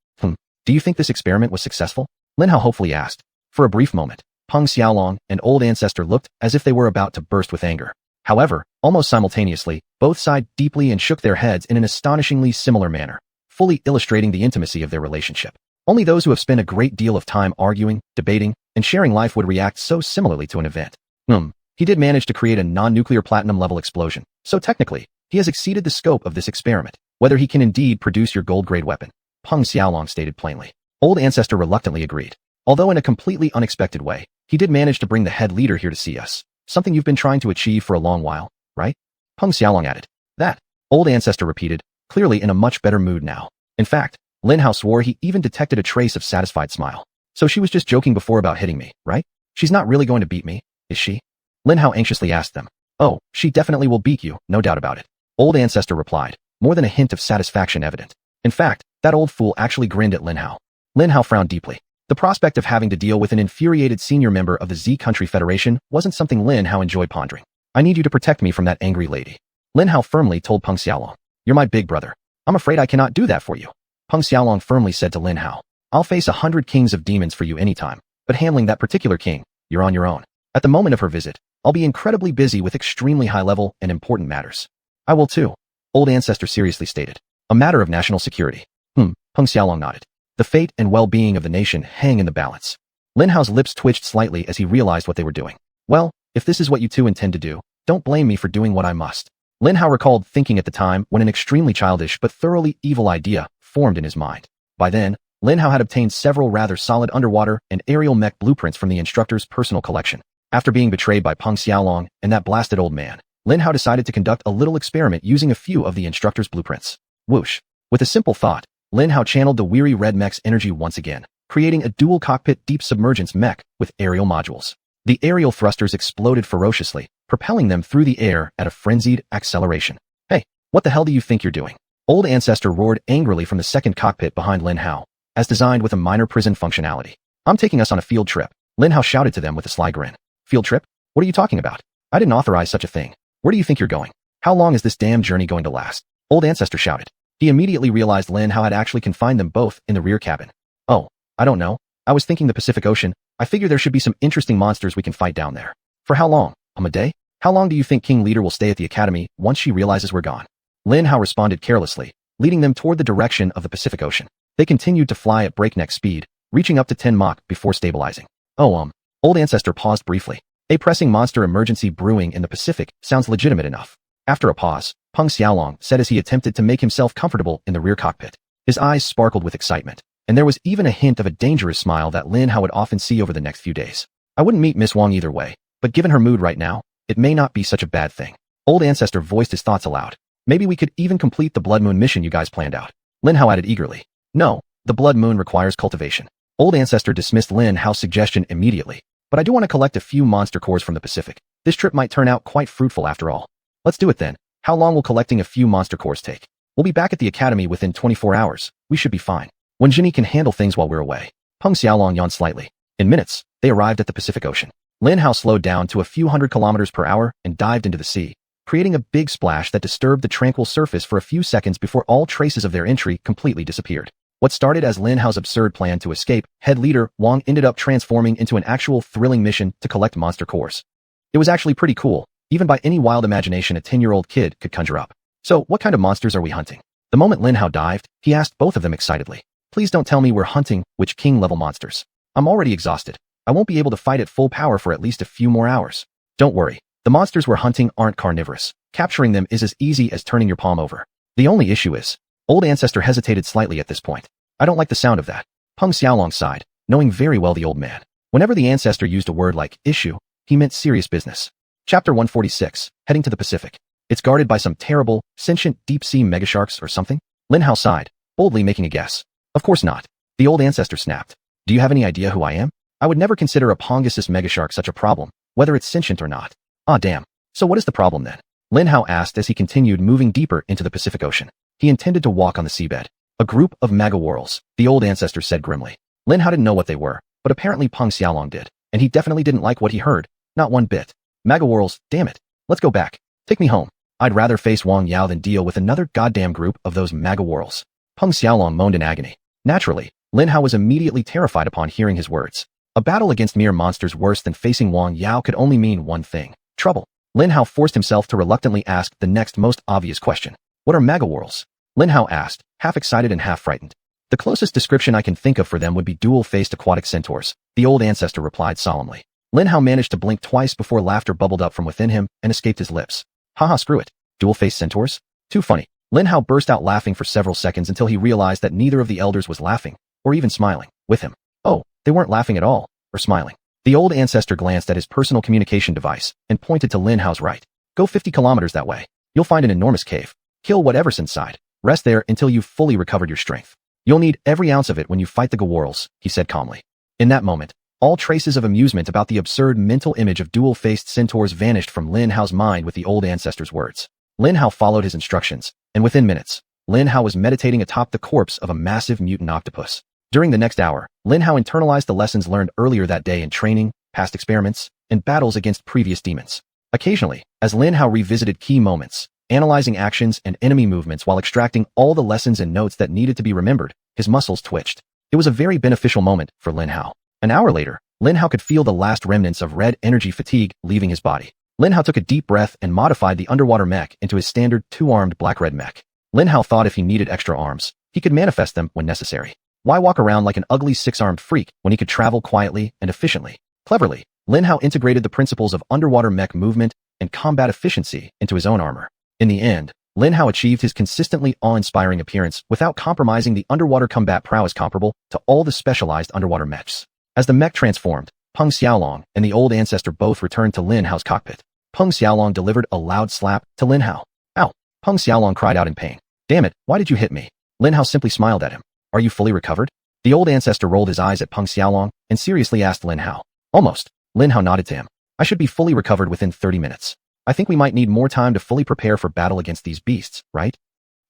Do you think this experiment was successful? Lin Hao hopefully asked. For a brief moment, Peng Xiaolong and Old Ancestor looked as if they were about to burst with anger. However, almost simultaneously, both sighed deeply and shook their heads in an astonishingly similar manner, fully illustrating the intimacy of their relationship. Only those who have spent a great deal of time arguing, debating, and sharing life would react so similarly to an event. He did manage to create a non-nuclear platinum-level explosion, so technically, he has exceeded the scope of this experiment. Whether he can indeed produce your gold-grade weapon, Peng Xiaolong stated plainly. Old Ancestor reluctantly agreed. Although in a completely unexpected way, he did manage to bring the head leader here to see us. Something you've been trying to achieve for a long while, right? Peng Xiaolong added. That, Old Ancestor repeated, clearly in a much better mood now. In fact, Lin Hao swore he even detected a trace of satisfied smile. So she was just joking before about hitting me, right? She's not really going to beat me, is she? Lin Hao anxiously asked them. Oh, she definitely will beat you, no doubt about it. Old Ancestor replied, more than a hint of satisfaction evident. In fact, that old fool actually grinned at Lin Hao. Lin Hao frowned deeply. The prospect of having to deal with an infuriated senior member of the Z Country Federation wasn't something Lin Hao enjoyed pondering. I need you to protect me from that angry lady. Lin Hao firmly told Peng Xiaolong. You're my big brother. I'm afraid I cannot do that for you. Peng Xiaolong firmly said to Lin Hao. I'll face 100 kings of demons for you anytime, but handling that particular king, you're on your own. At the moment of her visit, I'll be incredibly busy with extremely high-level and important matters. I will too, Old Ancestor seriously stated. A matter of national security. Peng Xiaolong nodded. The fate and well-being of the nation hang in the balance. Lin Hao's lips twitched slightly as he realized what they were doing. Well, if this is what you two intend to do, don't blame me for doing what I must. Lin Hao recalled thinking at the time when an extremely childish but thoroughly evil idea formed in his mind. By then, Lin Hao had obtained several rather solid underwater and aerial mech blueprints from the instructor's personal collection. After being betrayed by Peng Xiaolong and that blasted old man, Lin Hao decided to conduct a little experiment using a few of the instructor's blueprints. Whoosh. With a simple thought, Lin Hao channeled the weary red mech's energy once again, creating a dual-cockpit deep submergence mech with aerial modules. The aerial thrusters exploded ferociously, propelling them through the air at a frenzied acceleration. Hey, what the hell do you think you're doing? Old Ancestor roared angrily from the second cockpit behind Lin Hao, as designed with a minor prison functionality. I'm taking us on a field trip, Lin Hao shouted to them with a sly grin. Field trip? What are you talking about? I didn't authorize such a thing. Where do you think you're going? How long is this damn journey going to last? Old Ancestor shouted. He immediately realized Lin Hao had actually confined them both in the rear cabin. Oh, I don't know. I was thinking the Pacific Ocean. I figure there should be some interesting monsters we can fight down there. For how long? A day? How long do you think King Leader will stay at the academy once she realizes we're gone? Lin Hao responded carelessly, leading them toward the direction of the Pacific Ocean. They continued to fly at breakneck speed, reaching up to 10 Mach before stabilizing. Old Ancestor paused briefly. A pressing monster emergency brewing in the Pacific sounds legitimate enough. After a pause, Peng Xiaolong said as he attempted to make himself comfortable in the rear cockpit. His eyes sparkled with excitement, and there was even a hint of a dangerous smile that Lin Hao would often see over the next few days. I wouldn't meet Miss Wang either way, but given her mood right now, it may not be such a bad thing. Old Ancestor voiced his thoughts aloud. Maybe we could even complete the Blood Moon mission you guys planned out. Lin Hao added eagerly. No, the Blood Moon requires cultivation. Old Ancestor dismissed Lin Hao's suggestion immediately. But I do want to collect a few monster cores from the Pacific. This trip might turn out quite fruitful after all. Let's do it then. How long will collecting a few monster cores take? We'll be back at the academy within 24 hours. We should be fine. When Jinny can handle things while we're away. Peng Xiaolong yawned slightly. In minutes, they arrived at the Pacific Ocean. Lin Hao slowed down to a few hundred kilometers per hour and dived into the sea, creating a big splash that disturbed the tranquil surface for a few seconds before all traces of their entry completely disappeared. What started as Lin Hao's absurd plan to escape, head leader Wang ended up transforming into an actual thrilling mission to collect monster cores. It was actually pretty cool, even by any wild imagination a 10-year-old kid could conjure up. So, what kind of monsters are we hunting? The moment Lin Hao dived, he asked both of them excitedly. Please don't tell me we're hunting witch king-level monsters. I'm already exhausted. I won't be able to fight at full power for at least a few more hours. Don't worry. The monsters we're hunting aren't carnivorous. Capturing them is as easy as turning your palm over. The only issue is, old ancestor hesitated slightly at this point. I don't like the sound of that. Peng Xiaolong sighed, knowing very well the old man. Whenever the ancestor used a word like issue, he meant serious business. Chapter 146, heading to the Pacific. It's guarded by some terrible, sentient deep-sea megasharks or something? Lin Hao sighed, boldly making a guess. Of course not. The old ancestor snapped. Do you have any idea who I am? I would never consider a Pongasus megashark such a problem, whether it's sentient or not. Ah damn. So what is the problem then? Lin Hao asked as he continued moving deeper into the Pacific Ocean. He intended to walk on the seabed. A group of mega-whorls, the old ancestor said grimly. Lin Hao didn't know what they were, but apparently Peng Xiaolong did, and he definitely didn't like what he heard, not one bit. Mega-whorls, damn it. Let's go back. Take me home. I'd rather face Wang Yao than deal with another goddamn group of those mega-whorls. Peng Xiaolong moaned in agony. Naturally, Lin Hao was immediately terrified upon hearing his words. A battle against mere monsters worse than facing Wang Yao could only mean one thing. Trouble. Lin Hao forced himself to reluctantly ask the next most obvious question. What are mega-whorls? Lin Hao asked, half excited and half frightened. The closest description I can think of for them would be dual-faced aquatic centaurs, the old ancestor replied solemnly. Lin Hao managed to blink twice before laughter bubbled up from within him and escaped his lips. Haha, screw it. Dual-faced centaurs? Too funny. Lin Hao burst out laughing for several seconds until he realized that neither of the elders was laughing, or even smiling, with him. Oh, they weren't laughing at all, or smiling. The old ancestor glanced at his personal communication device and pointed to Lin Hao's right. Go 50 kilometers that way. You'll find an enormous cave. Kill whatever's inside. Rest there until you've fully recovered your strength. You'll need every ounce of it when you fight the Gawurls, he said calmly. In that moment, all traces of amusement about the absurd mental image of dual-faced centaurs vanished from Lin Hao's mind with the old ancestor's words. Lin Hao followed his instructions, and within minutes, Lin Hao was meditating atop the corpse of a massive mutant octopus. During the next hour, Lin Hao internalized the lessons learned earlier that day in training, past experiments, and battles against previous demons. Occasionally, as Lin Hao revisited key moments, analyzing actions and enemy movements while extracting all the lessons and notes that needed to be remembered, his muscles twitched. It was a very beneficial moment for Lin Hao. An hour later, Lin Hao could feel the last remnants of red energy fatigue leaving his body. Lin Hao took a deep breath and modified the underwater mech into his standard two-armed black-red mech. Lin Hao thought if he needed extra arms, he could manifest them when necessary. Why walk around like an ugly six-armed freak when he could travel quietly and efficiently? Cleverly, Lin Hao integrated the principles of underwater mech movement and combat efficiency into his own armor. In the end, Lin Hao achieved his consistently awe-inspiring appearance without compromising the underwater combat prowess comparable to all the specialized underwater mechs. As the mech transformed, Peng Xiaolong and the old ancestor both returned to Lin Hao's cockpit. Peng Xiaolong delivered a loud slap to Lin Hao. Ow! Peng Xiaolong cried out in pain. Damn it, why did you hit me? Lin Hao simply smiled at him. Are you fully recovered? The old ancestor rolled his eyes at Peng Xiaolong and seriously asked Lin Hao. Almost. Lin Hao nodded to him. I should be fully recovered within 30 minutes. I think we might need more time to fully prepare for battle against these beasts, right?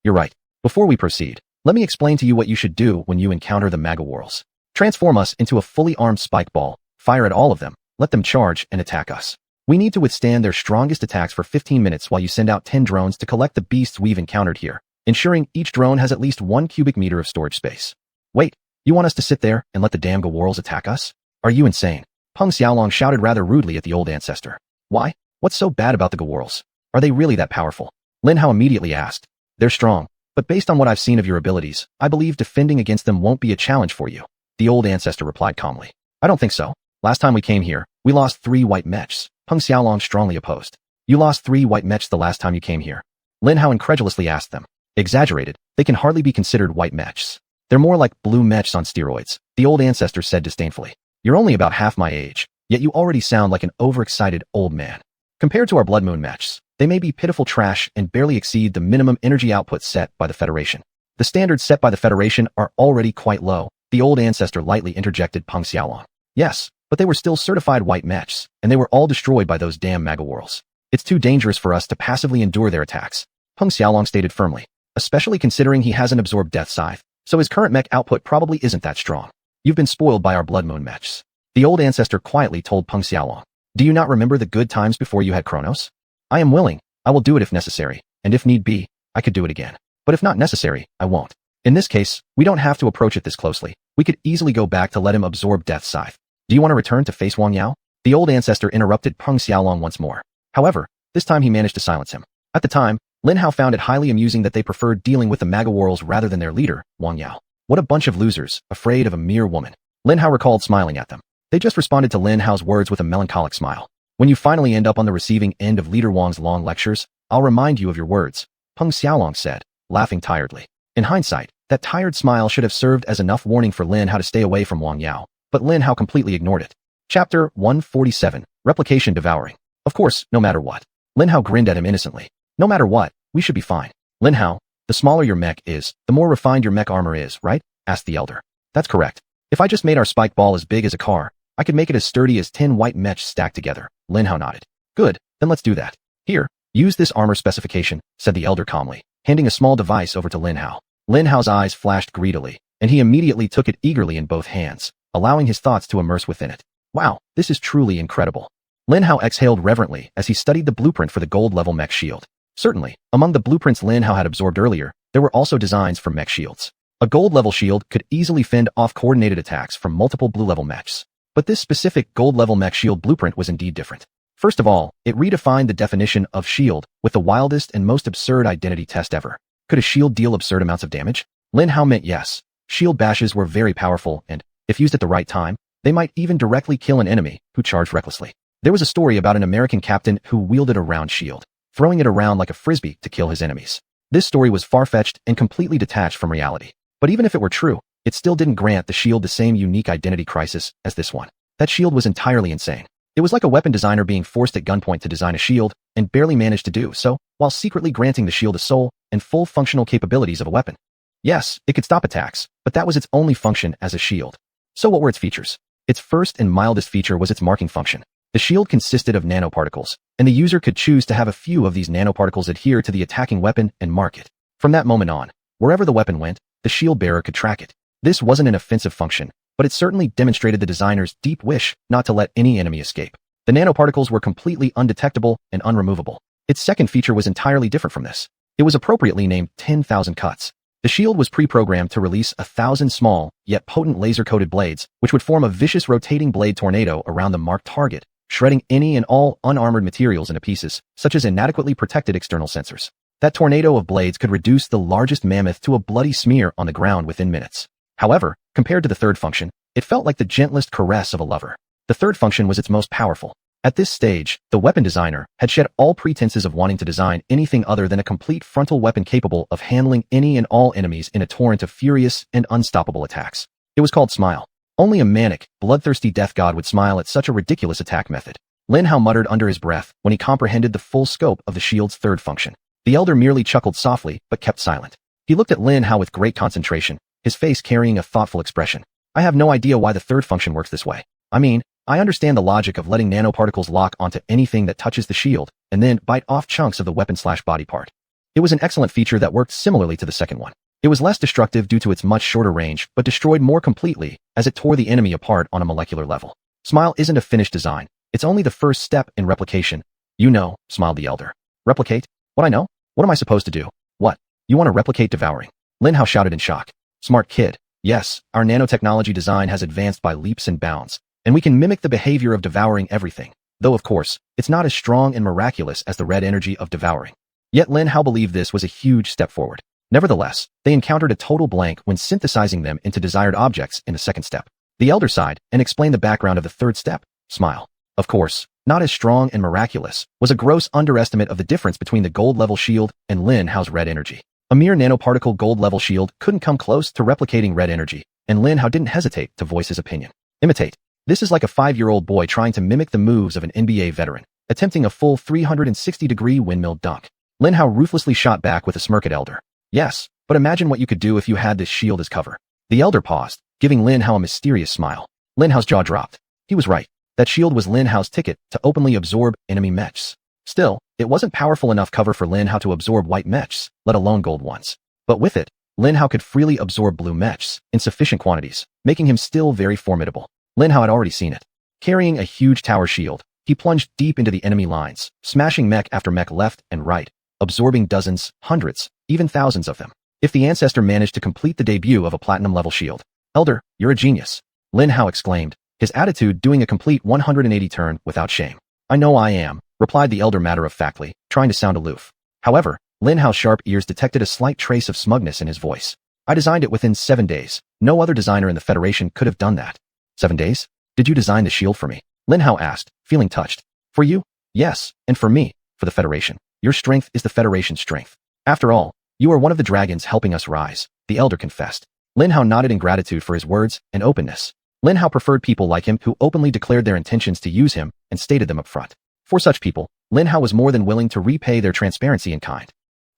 You're right. Before we proceed, let me explain to you what you should do when you encounter the mega-whorls. Transform us into a fully armed spike ball, fire at all of them, let them charge and attack us. We need to withstand their strongest attacks for 15 minutes while you send out 10 drones to collect the beasts we've encountered here, ensuring each drone has at least 1 cubic meter of storage space. Wait, you want us to sit there and let the damn Gawurls attack us? Are you insane? Peng Xiaolong shouted rather rudely at the old ancestor. Why? What's so bad about the Gawurls? Are they really that powerful? Lin Hao immediately asked. They're strong, but based on what I've seen of your abilities, I believe defending against them won't be a challenge for you. The old ancestor replied calmly. I don't think so. Last time we came here, we lost 3 white mechs. Peng Xiaolong strongly opposed. You lost 3 white mechs the last time you came here. Lin Hao incredulously asked them. Exaggerated, they can hardly be considered white mechs. They're more like blue mechs on steroids, the old ancestor said disdainfully. You're only about half my age, yet you already sound like an overexcited old man. Compared to our Blood Moon mechs, they may be pitiful trash and barely exceed the minimum energy output set by the Federation. The standards set by the Federation are already quite low, the old ancestor lightly interjected Peng Xiaolong. Yes, but they were still certified white mechs, and they were all destroyed by those damn mega-whorls. It's too dangerous for us to passively endure their attacks, Peng Xiaolong stated firmly, especially considering he hasn't absorbed Death Scythe, so his current mech output probably isn't that strong. You've been spoiled by our Blood Moon mechs. The old ancestor quietly told Peng Xiaolong. Do you not remember the good times before you had Chronos? I am willing. I will do it if necessary, and if need be, I could do it again. But if not necessary, I won't. In this case, we don't have to approach it this closely. We could easily go back to let him absorb Death's Scythe. Do you want to return to face Wang Yao? The old ancestor interrupted Peng Xiaolong once more. However, this time he managed to silence him. At the time, Lin Hao found it highly amusing that they preferred dealing with the Magawarls rather than their leader, Wang Yao. What a bunch of losers, afraid of a mere woman. Lin Hao recalled smiling at them. They just responded to Lin Hao's words with a melancholic smile. When you finally end up on the receiving end of Leader Wang's long lectures, I'll remind you of your words, Peng Xiaolong said, laughing tiredly. In hindsight, that tired smile should have served as enough warning for Lin Hao to stay away from Wang Yao, but Lin Hao completely ignored it. Chapter 147, Replication Devouring. Of course, no matter what. Lin Hao grinned at him innocently. No matter what, we should be fine. Lin Hao, the smaller your mech is, the more refined your mech armor is, right? Asked the elder. That's correct. If I just made our spike ball as big as a car, I could make it as sturdy as 10 white mechs stacked together. Lin Hao nodded. Good, then let's do that. Here, use this armor specification, said the elder calmly, handing a small device over to Lin Hao. Lin Hao's eyes flashed greedily, and he immediately took it eagerly in both hands, allowing his thoughts to immerse within it. Wow, this is truly incredible. Lin Hao exhaled reverently as he studied the blueprint for the gold-level mech shield. Certainly, among the blueprints Lin Hao had absorbed earlier, there were also designs for mech shields. A gold-level shield could easily fend off coordinated attacks from multiple blue-level mechs. But this specific gold-level mech shield blueprint was indeed different. First of all, it redefined the definition of shield with the wildest and most absurd identity test ever. Could a shield deal absurd amounts of damage? Lin Hao meant yes. Shield bashes were very powerful and, if used at the right time, they might even directly kill an enemy who charged recklessly. There was a story about an American captain who wielded a round shield, throwing it around like a frisbee to kill his enemies. This story was far-fetched and completely detached from reality. But even if it were true, it still didn't grant the shield the same unique identity crisis as this one. That shield was entirely insane. It was like a weapon designer being forced at gunpoint to design a shield and barely managed to do so, while secretly granting the shield a soul and full functional capabilities of a weapon. Yes, it could stop attacks, but that was its only function as a shield. So what were its features? Its first and mildest feature was its marking function. The shield consisted of nanoparticles, and the user could choose to have a few of these nanoparticles adhere to the attacking weapon and mark it. From that moment on, wherever the weapon went, the shield bearer could track it. This wasn't an offensive function, but it certainly demonstrated the designer's deep wish not to let any enemy escape. The nanoparticles were completely undetectable and unremovable. Its second feature was entirely different from this. It was appropriately named 10,000 cuts. The shield was pre-programmed to release 1,000 small, yet potent laser-coated blades, which would form a vicious rotating blade tornado around the marked target, shredding any and all unarmored materials into pieces, such as inadequately protected external sensors. That tornado of blades could reduce the largest mammoth to a bloody smear on the ground within minutes. However, compared to the third function, it felt like the gentlest caress of a lover. The third function was its most powerful. At this stage, the weapon designer had shed all pretenses of wanting to design anything other than a complete frontal weapon capable of handling any and all enemies in a torrent of furious and unstoppable attacks. It was called Smile. Only a manic, bloodthirsty death god would smile at such a ridiculous attack method. Lin Hao muttered under his breath when he comprehended the full scope of the shield's third function. The elder merely chuckled softly but kept silent. He looked at Lin Hao with great concentration, his face carrying a thoughtful expression. I have no idea why the third function works this way. I mean, I understand the logic of letting nanoparticles lock onto anything that touches the shield and then bite off chunks of the weapon/body part. It was an excellent feature that worked similarly to the second one. It was less destructive due to its much shorter range, but destroyed more completely as it tore the enemy apart on a molecular level. Smile isn't a finished design. It's only the first step in replication. You know, smiled the elder. Replicate? What I know? What am I supposed to do? What? You want to replicate devouring? Lin Hao shouted in shock. Smart kid. Yes, our nanotechnology design has advanced by leaps and bounds, and we can mimic the behavior of devouring everything. Though of course, it's not as strong and miraculous as the red energy of devouring. Yet Lin Hao believed this was a huge step forward. Nevertheless, they encountered a total blank when synthesizing them into desired objects in the second step. The elder sighed and explained the background of the third step, Smile. Of course, not as strong and miraculous, was a gross underestimate of the difference between the gold-level shield and Lin Hao's red energy. A mere nanoparticle gold-level shield couldn't come close to replicating red energy, and Lin Hao didn't hesitate to voice his opinion. Imitate. This is like a 5-year-old boy trying to mimic the moves of an NBA veteran, attempting a full 360-degree windmill dunk. Lin Hao ruthlessly shot back with a smirk at elder. Yes, but imagine what you could do if you had this shield as cover. The elder paused, giving Lin Hao a mysterious smile. Lin Hao's jaw dropped. He was right. That shield was Lin Hao's ticket to openly absorb enemy mechs. Still, it wasn't powerful enough cover for Lin Hao to absorb white mechs, let alone gold ones. But with it, Lin Hao could freely absorb blue mechs in sufficient quantities, making him still very formidable. Lin Hao had already seen it. Carrying a huge tower shield, he plunged deep into the enemy lines, smashing mech after mech left and right, absorbing dozens, hundreds, even thousands of them. If the ancestor managed to complete the debut of a platinum-level shield. Elder, you're a genius. Lin Hao exclaimed, his attitude doing a complete 180 turn without shame. I know I am, replied the elder matter-of-factly, trying to sound aloof. However, Lin Hao's sharp ears detected a slight trace of smugness in his voice. I designed it within 7 days. No other designer in the Federation could have done that. 7 days? Did you design the shield for me? Lin Hao asked, feeling touched. For you? Yes, and for me, for the Federation. Your strength is the Federation's strength. After all, you are one of the dragons helping us rise, the elder confessed. Lin Hao nodded in gratitude for his words and openness. Lin Hao preferred people like him who openly declared their intentions to use him and stated them up front. For such people, Lin Hao was more than willing to repay their transparency in kind.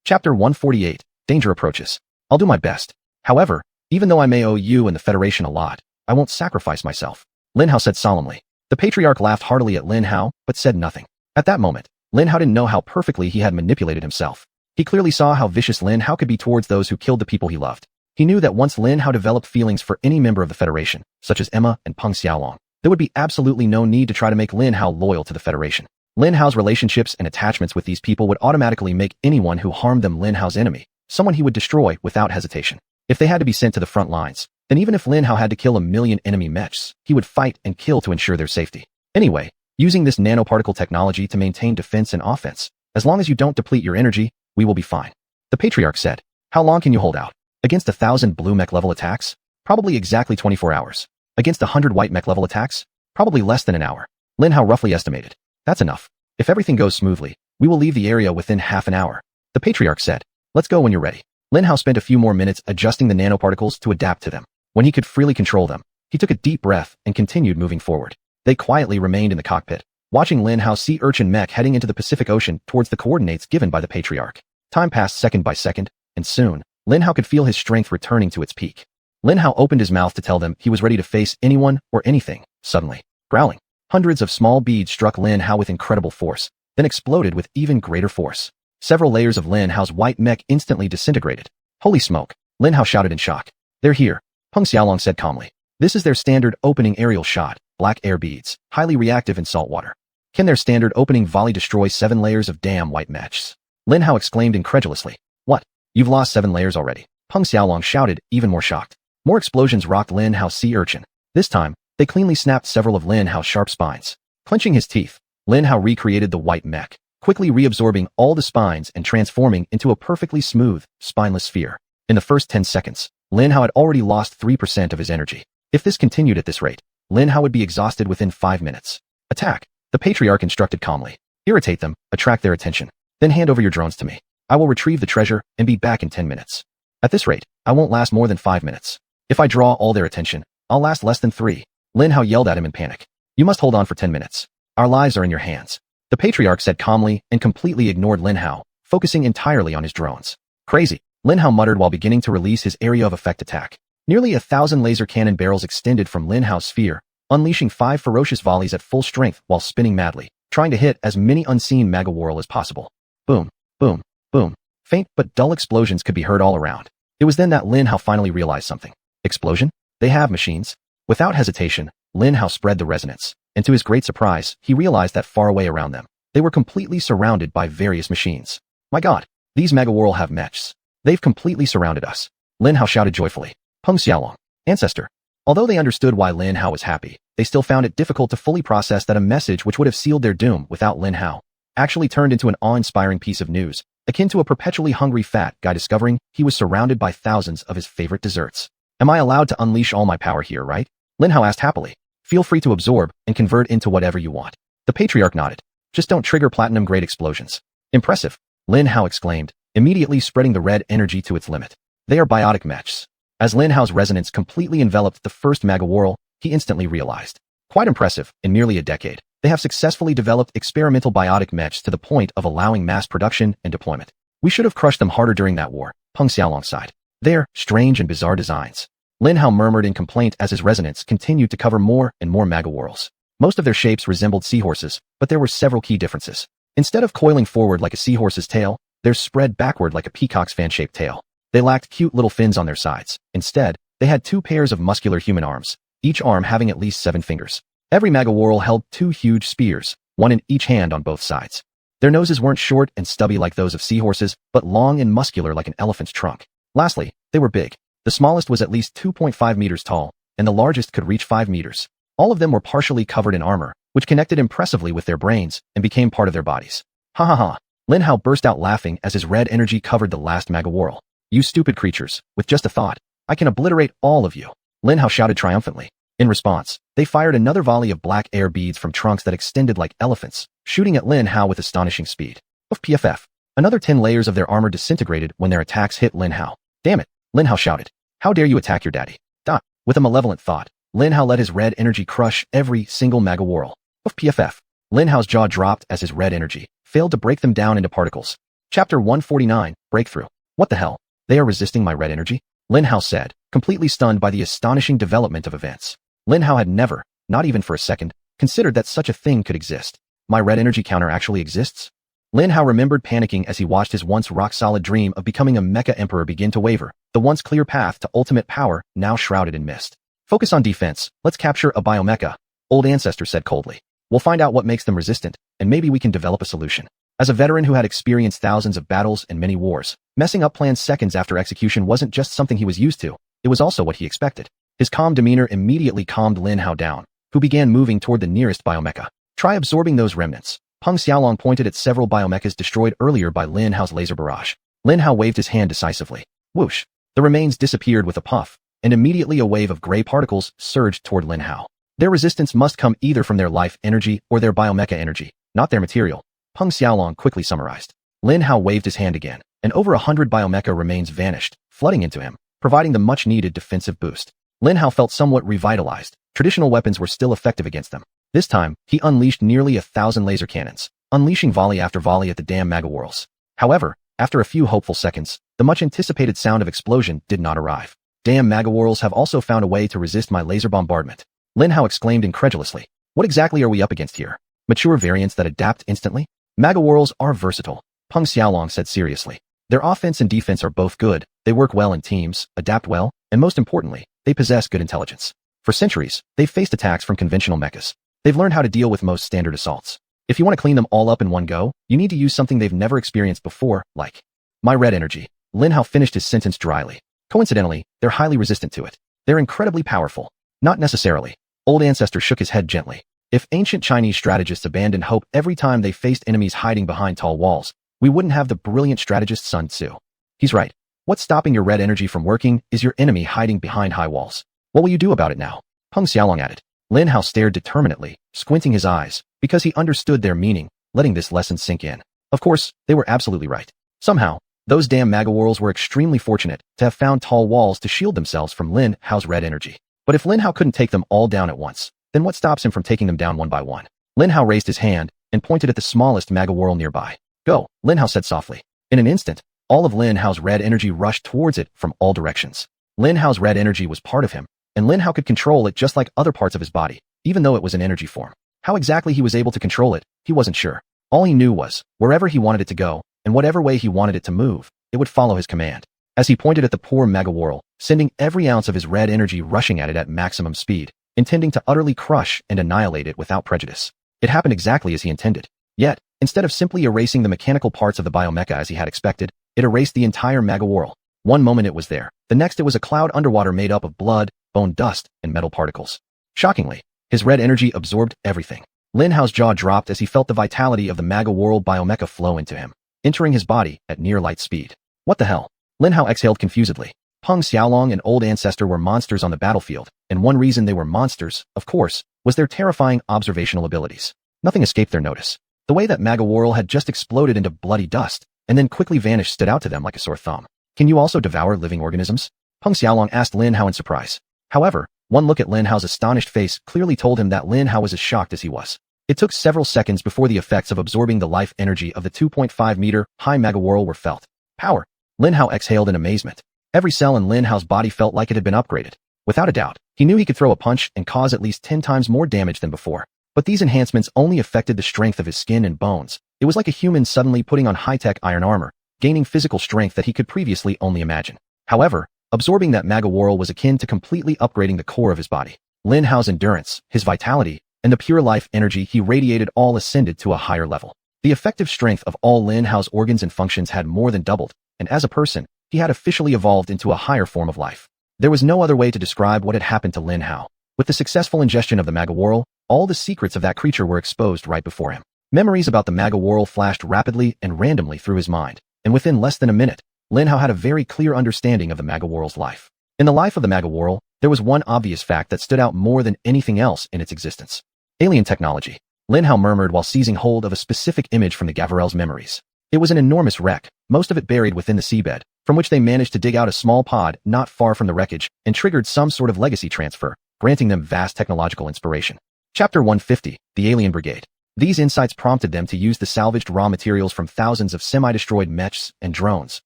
Chapter 148, Danger Approaches. I'll do my best. However, even though I may owe you and the Federation a lot, I won't sacrifice myself, Lin Hao said solemnly. The patriarch laughed heartily at Lin Hao, but said nothing. At that moment, Lin Hao didn't know how perfectly he had manipulated himself. He clearly saw how vicious Lin Hao could be towards those who killed the people he loved. He knew that once Lin Hao developed feelings for any member of the Federation, such as Emma and Peng Xiaolong, there would be absolutely no need to try to make Lin Hao loyal to the Federation. Lin Hao's relationships and attachments with these people would automatically make anyone who harmed them Lin Hao's enemy, someone he would destroy without hesitation. If they had to be sent to the front lines, then even if Lin Hao had to kill 1 million enemy mechs, he would fight and kill to ensure their safety. Anyway, using this nanoparticle technology to maintain defense and offense, as long as you don't deplete your energy, we will be fine. The patriarch said, how long can you hold out? Against 1,000 blue mech level attacks? Probably exactly 24 hours. Against 100 white mech level attacks? Probably less than an hour. Lin Hao roughly estimated. That's enough. If everything goes smoothly, we will leave the area within half an hour. The patriarch said, let's go when you're ready. Lin Hao spent a few more minutes adjusting the nanoparticles to adapt to them. When he could freely control them, he took a deep breath and continued moving forward. They quietly remained in the cockpit, watching Lin Hao's sea urchin mech heading into the Pacific Ocean towards the coordinates given by the patriarch. Time passed second by second, and soon, Lin Hao could feel his strength returning to its peak. Lin Hao opened his mouth to tell them he was ready to face anyone or anything, suddenly, growling. Hundreds of small beads struck Lin Hao with incredible force, then exploded with even greater force. Several layers of Lin Hao's white mech instantly disintegrated. Holy smoke, Lin Hao shouted in shock. They're here, Peng Xiaolong said calmly. This is their standard opening aerial shot, black air beads, highly reactive in salt water. Can their standard opening volley destroy 7 layers of damn white mechs? Lin Hao exclaimed incredulously. What? You've lost 7 layers already? Peng Xiaolong shouted, even more shocked. More explosions rocked Lin Hao's sea urchin. This time, they cleanly snapped several of Lin Hao's sharp spines. Clenching his teeth, Lin Hao recreated the white mech, quickly reabsorbing all the spines and transforming into a perfectly smooth, spineless sphere. In the first 10 seconds, Lin Hao had already lost 3% of his energy. If this continued at this rate, Lin Hao would be exhausted within 5 minutes. Attack, the patriarch instructed calmly. Irritate them, attract their attention. Then hand over your drones to me. I will retrieve the treasure and be back in 10 minutes. At this rate, I won't last more than 5 minutes. If I draw all their attention, I'll last less than 3. Lin Hao yelled at him in panic. You must hold on for 10 minutes. Our lives are in your hands. The patriarch said calmly and completely ignored Lin Hao, focusing entirely on his drones. Crazy, Lin Hao muttered while beginning to release his area of effect attack. Nearly 1,000 laser cannon barrels extended from Lin Hao's sphere, unleashing 5 ferocious volleys at full strength while spinning madly, trying to hit as many unseen Magawhirl as possible. Boom, boom, boom. Faint but dull explosions could be heard all around. It was then that Lin Hao finally realized something. Explosion? They have machines. Without hesitation, Lin Hao spread the resonance, and to his great surprise, he realized that far away around them, they were completely surrounded by various machines. My god, these Magawhirl have mechs. They've completely surrounded us. Lin Hao shouted joyfully. Peng Xiaolong, ancestor. Although they understood why Lin Hao was happy, they still found it difficult to fully process that a message which would have sealed their doom without Lin Hao actually turned into an awe-inspiring piece of news, akin to a perpetually hungry fat guy discovering he was surrounded by thousands of his favorite desserts. Am I allowed to unleash all my power here, right? Lin Hao asked happily. Feel free to absorb and convert into whatever you want. The patriarch nodded. Just don't trigger platinum-grade explosions. Impressive, Lin Hao exclaimed, immediately spreading the red energy to its limit. They are biotic mechs. As Lin Hao's resonance completely enveloped the first Magawhirl, he instantly realized. Quite impressive, in nearly a decade, they have successfully developed experimental biotic mechs to the point of allowing mass production and deployment. We should have crushed them harder during that war, Peng Xiaolong sighed. They're strange and bizarre designs. Lin Hao murmured in complaint as his resonance continued to cover more and more Magawhirls. Most of their shapes resembled seahorses, but there were several key differences. Instead of coiling forward like a seahorse's tail, theirs spread backward like a peacock's fan-shaped tail. They lacked cute little fins on their sides. Instead, they had 2 pairs of muscular human arms, each arm having at least 7 fingers. Every Magawhirl held 2 huge spears, one in each hand on both sides. Their noses weren't short and stubby like those of seahorses, but long and muscular like an elephant's trunk. Lastly, they were big. The smallest was at least 2.5 meters tall, and the largest could reach 5 meters. All of them were partially covered in armor, which connected impressively with their brains and became part of their bodies. Ha ha ha. Lin Hao burst out laughing as his red energy covered the last Magaworld. You stupid creatures, with just a thought, I can obliterate all of you. Lin Hao shouted triumphantly. In response, they fired another volley of black air beads from trunks that extended like elephants, shooting at Lin Hao with astonishing speed. Of PFF. Another 10 layers of their armor disintegrated when their attacks hit Lin Hao. Damn it, Lin Hao shouted. How dare you attack your daddy? Dot. With a malevolent thought, Lin Hao let his red energy crush every single Magaworld. Of PFF. Lin Hao's jaw dropped as his red energy failed to break them down into particles. Chapter 149, Breakthrough. What the hell? They are resisting my red energy? Lin Hao said, completely stunned by the astonishing development of events. Lin Hao had never, not even for a second, considered that such a thing could exist. My red energy counter actually exists? Lin Hao remembered panicking as he watched his once rock-solid dream of becoming a mecha emperor begin to waver, the once clear path to ultimate power now shrouded in mist. Focus on defense, let's capture a biomecha, old ancestor said coldly. We'll find out what makes them resistant, and maybe we can develop a solution. As a veteran who had experienced thousands of battles and many wars, messing up plans seconds after execution wasn't just something he was used to, it was also what he expected. His calm demeanor immediately calmed Lin Hao down, who began moving toward the nearest biomecha. Try absorbing those remnants. Peng Xiaolong pointed at several biomechas destroyed earlier by Lin Hao's laser barrage. Lin Hao waved his hand decisively. Whoosh! The remains disappeared with a puff, and immediately a wave of gray particles surged toward Lin Hao. Their resistance must come either from their life energy or their biomecha energy, not their material. Peng Xiaolong quickly summarized. Lin Hao waved his hand again, and over 100 biomecha remains vanished, flooding into him, providing the much-needed defensive boost. Lin Hao felt somewhat revitalized. Traditional weapons were still effective against them. This time, he unleashed nearly 1,000 laser cannons, unleashing volley after volley at the damn Magaworlds. However, after a few hopeful seconds, the much-anticipated sound of explosion did not arrive. Damn Magaworlds have also found a way to resist my laser bombardment. Lin Hao exclaimed incredulously. What exactly are we up against here? Mature variants that adapt instantly? Magaworlds are versatile, Peng Xiaolong said seriously. Their offense and defense are both good, they work well in teams, adapt well, and most importantly, they possess good intelligence. For centuries, they've faced attacks from conventional mechas. They've learned how to deal with most standard assaults. If you want to clean them all up in one go, you need to use something they've never experienced before, like my red energy. Lin Hao finished his sentence dryly. Coincidentally, they're highly resistant to it. They're incredibly powerful. Not necessarily. Old ancestor shook his head gently. If ancient Chinese strategists abandoned hope every time they faced enemies hiding behind tall walls, we wouldn't have the brilliant strategist Sun Tzu. He's right. What's stopping your red energy from working is your enemy hiding behind high walls. What will you do about it now? Peng Xiaolong added. Lin Hao stared determinately, squinting his eyes, because he understood their meaning, letting this lesson sink in. Of course, they were absolutely right. Somehow, those damn Magaworlds were extremely fortunate to have found tall walls to shield themselves from Lin Hao's red energy. But if Lin Hao couldn't take them all down at once, then what stops him from taking them down one by one? Lin Hao raised his hand and pointed at the smallest Magaworld nearby. Go, Lin Hao said softly. In an instant, all of Lin Hao's red energy rushed towards it from all directions. Lin Hao's red energy was part of him, and Lin Hao could control it just like other parts of his body, even though it was in energy form. How exactly he was able to control it, he wasn't sure. All he knew was, wherever he wanted it to go, and whatever way he wanted it to move, it would follow his command. As he pointed at the poor Magaworld, sending every ounce of his red energy rushing at it at maximum speed, intending to utterly crush and annihilate it without prejudice. It happened exactly as he intended. Yet, instead of simply erasing the mechanical parts of the biomecha as he had expected, it erased the entire Magaworld. One moment it was there, the next it was a cloud underwater made up of blood, bone dust, and metal particles. Shockingly, his red energy absorbed everything. Lin Hao's jaw dropped as he felt the vitality of the Magaworld biomecha flow into him, entering his body at near light speed. What the hell? Lin Hao exhaled confusedly. Peng Xiaolong and Old Ancestor were monsters on the battlefield, and one reason they were monsters, of course, was their terrifying observational abilities. Nothing escaped their notice. The way that Magaworld had just exploded into bloody dust, and then quickly vanished stood out to them like a sore thumb. Can you also devour living organisms? Peng Xiaolong asked Lin Hao in surprise. However, one look at Lin Hao's astonished face clearly told him that Lin Hao was as shocked as he was. It took several seconds before the effects of absorbing the life energy of the 2.5-meter high Magaworld were felt. Power! Lin Hao exhaled in amazement. Every cell in Lin Hao's body felt like it had been upgraded. Without a doubt, he knew he could throw a punch and cause at least 10 times more damage than before. But these enhancements only affected the strength of his skin and bones. It was like a human suddenly putting on high-tech iron armor, gaining physical strength that he could previously only imagine. However, absorbing that Magaworld was akin to completely upgrading the core of his body. Lin Hao's endurance, his vitality, and the pure life energy he radiated all ascended to a higher level. The effective strength of all Lin Hao's organs and functions had more than doubled, and as a person, he had officially evolved into a higher form of life. There was no other way to describe what had happened to Lin Hao. With the successful ingestion of the Maga Whorl, all the secrets of that creature were exposed right before him. Memories about the Maga Whorl flashed rapidly and randomly through his mind, and within less than a minute, Lin Hao had a very clear understanding of the Maga Whorl's life. In the life of the Maga Whorl, there was one obvious fact that stood out more than anything else in its existence. Alien technology. Lin Hao murmured while seizing hold of a specific image from the Gavarel's memories. It was an enormous wreck, most of it buried within the seabed, from which they managed to dig out a small pod not far from the wreckage and triggered some sort of legacy transfer, granting them vast technological inspiration. Chapter 150, The Alien Brigade. These insights prompted them to use the salvaged raw materials from thousands of semi-destroyed mechs and drones,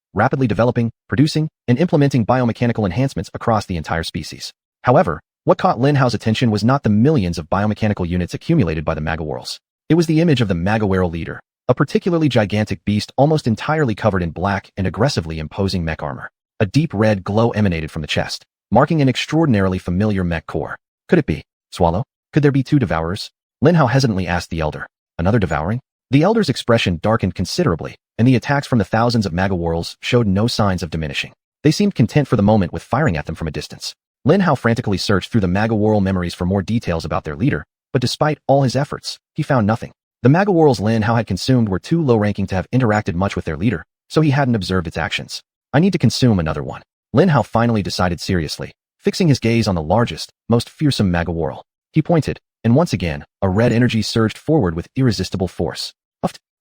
rapidly developing, producing, and implementing biomechanical enhancements across the entire species. However, what caught Lin Hao's attention was not the millions of biomechanical units accumulated by the Maga Whorls. It was the image of the Maga Whorl leader, a particularly gigantic beast almost entirely covered in black and aggressively imposing mech armor. A deep red glow emanated from the chest, marking an extraordinarily familiar mech core. Could it be Swallow? Could there be two devourers? Lin Hao hesitantly asked the elder. Another devouring? The elder's expression darkened considerably, and the attacks from the thousands of Maga Whorls showed no signs of diminishing. They seemed content for the moment with firing at them from a distance. Lin Hao frantically searched through the Maga Whorl memories for more details about their leader, but despite all his efforts, he found nothing. The Maga Whorls Lin Hao had consumed were too low-ranking to have interacted much with their leader, so he hadn't observed its actions. I need to consume another one. Lin Hao finally decided seriously, fixing his gaze on the largest, most fearsome Maga Whorl. He pointed, and once again, a red energy surged forward with irresistible force.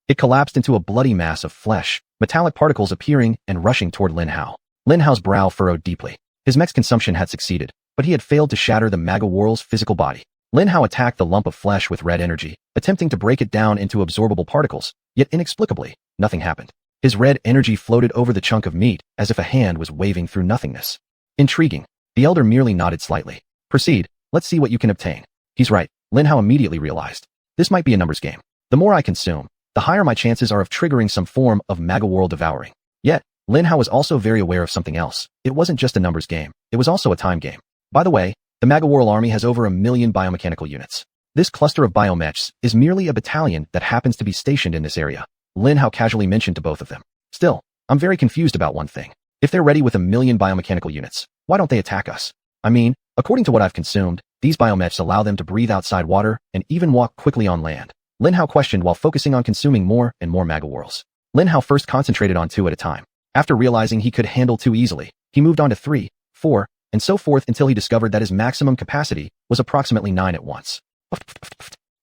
It collapsed into a bloody mass of flesh, metallic particles appearing and rushing toward Lin Hao. Lin Hao's brow furrowed deeply. His mech's consumption had succeeded, but he had failed to shatter the Maga Whorl's physical body. Lin Hao attacked the lump of flesh with red energy, attempting to break it down into absorbable particles, yet inexplicably, nothing happened. His red energy floated over the chunk of meat, as if a hand was waving through nothingness. Intriguing. The elder merely nodded slightly. Proceed, let's see what you can obtain. He's right, Lin Hao immediately realized. This might be a numbers game. The more I consume, the higher my chances are of triggering some form of Maga Whorl devouring. Yet, Lin Hao was also very aware of something else. It wasn't just a numbers game, it was also a time game. By the way, the Maga Whorl army has over 1 million biomechanical units. This cluster of biomechs is merely a battalion that happens to be stationed in this area. Lin Hao casually mentioned to both of them. Still, I'm very confused about one thing. If they're ready with 1 million biomechanical units, why don't they attack us? I mean, according to what I've consumed, these biomechs allow them to breathe outside water and even walk quickly on land. Lin Hao questioned while focusing on consuming more and more Maga Whorls. Lin Hao first concentrated on 2 at a time. After realizing he could handle 2 easily, he moved on to 3, 4, and so forth until he discovered that his maximum capacity was approximately 9 at once.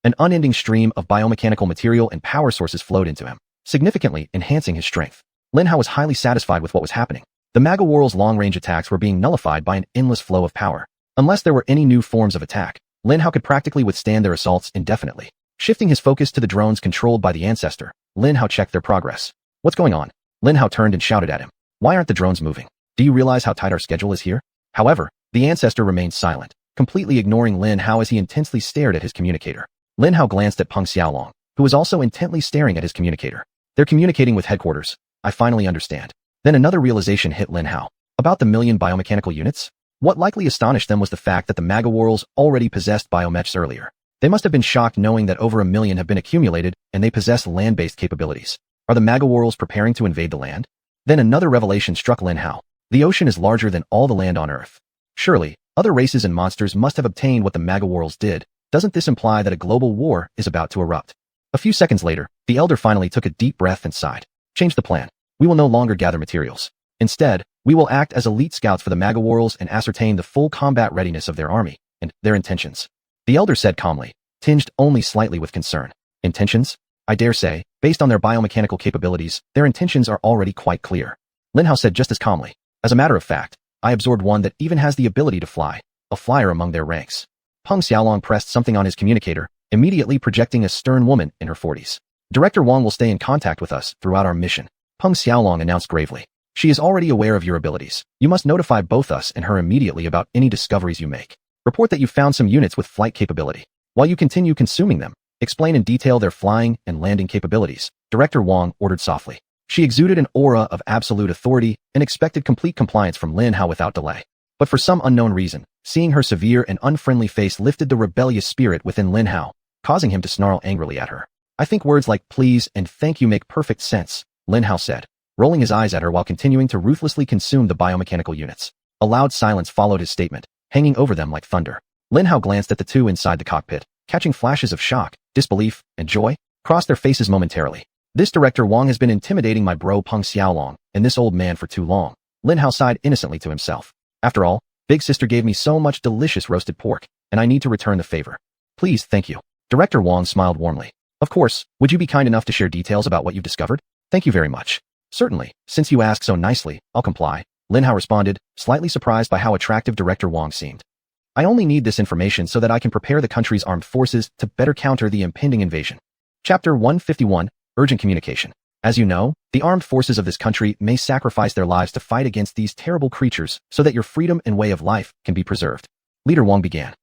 An unending stream of biomechanical material and power sources flowed into him, significantly enhancing his strength. Lin Hao was highly satisfied with what was happening. The Maga Whorl's long-range attacks were being nullified by an endless flow of power. Unless there were any new forms of attack, Lin Hao could practically withstand their assaults indefinitely. Shifting his focus to the drones controlled by the ancestor, Lin Hao checked their progress. What's going on? Lin Hao turned and shouted at him. Why aren't the drones moving? Do you realize how tight our schedule is here? However, the ancestor remained silent, completely ignoring Lin Hao as he intensely stared at his communicator. Lin Hao glanced at Peng Xiaolong, who was also intently staring at his communicator. They're communicating with headquarters. I finally understand. Then another realization hit Lin Hao. About the 1 million biomechanical units? What likely astonished them was the fact that the Maga Whorls already possessed biomechs earlier. They must have been shocked knowing that over 1 million have been accumulated and they possess land-based capabilities. Are the Maga Whorls preparing to invade the land? Then another revelation struck Lin Hao. The ocean is larger than all the land on Earth. Surely, other races and monsters must have obtained what the Maga Whorls did. Doesn't this imply that a global war is about to erupt? A few seconds later, the elder finally took a deep breath and sighed. Change the plan. We will no longer gather materials. Instead, we will act as elite scouts for the Maga Whorls and ascertain the full combat readiness of their army and their intentions. The elder said calmly, tinged only slightly with concern. Intentions? I dare say, based on their biomechanical capabilities, their intentions are already quite clear. Lin Hao said just as calmly. As a matter of fact, I absorbed one that even has the ability to fly, a flyer among their ranks. Peng Xiaolong pressed something on his communicator, immediately projecting a stern woman in her 40s. Director Wang will stay in contact with us throughout our mission, Peng Xiaolong announced gravely. She is already aware of your abilities. You must notify both us and her immediately about any discoveries you make. Report that you found some units with flight capability. While you continue consuming them, explain in detail their flying and landing capabilities, Director Wang ordered softly. She exuded an aura of absolute authority and expected complete compliance from Lin Hao without delay. But for some unknown reason, seeing her severe and unfriendly face lifted the rebellious spirit within Lin Hao, causing him to snarl angrily at her. I think words like please and thank you make perfect sense, Lin Hao said. rolling his eyes at her while continuing to ruthlessly consume the biomechanical units. A loud silence followed his statement, hanging over them like thunder. Lin Hao glanced at the two inside the cockpit, catching flashes of shock, disbelief, and joy cross their faces momentarily. This Director Wang has been intimidating my bro Peng Xiaolong and this old man for too long. Lin Hao sighed innocently to himself. After all, Big Sister gave me so much delicious roasted pork, and I need to return the favor. Please, thank you. Director Wang smiled warmly. Of course, would you be kind enough to share details about what you've discovered? Thank you very much. Certainly, since you ask so nicely, I'll comply. Lin Hao responded, slightly surprised by how attractive Director Wang seemed. I only need this information so that I can prepare the country's armed forces to better counter the impending invasion. Chapter 151, Urgent Communication. As you know, the armed forces of this country may sacrifice their lives to fight against these terrible creatures so that your freedom and way of life can be preserved. Leader Wang began.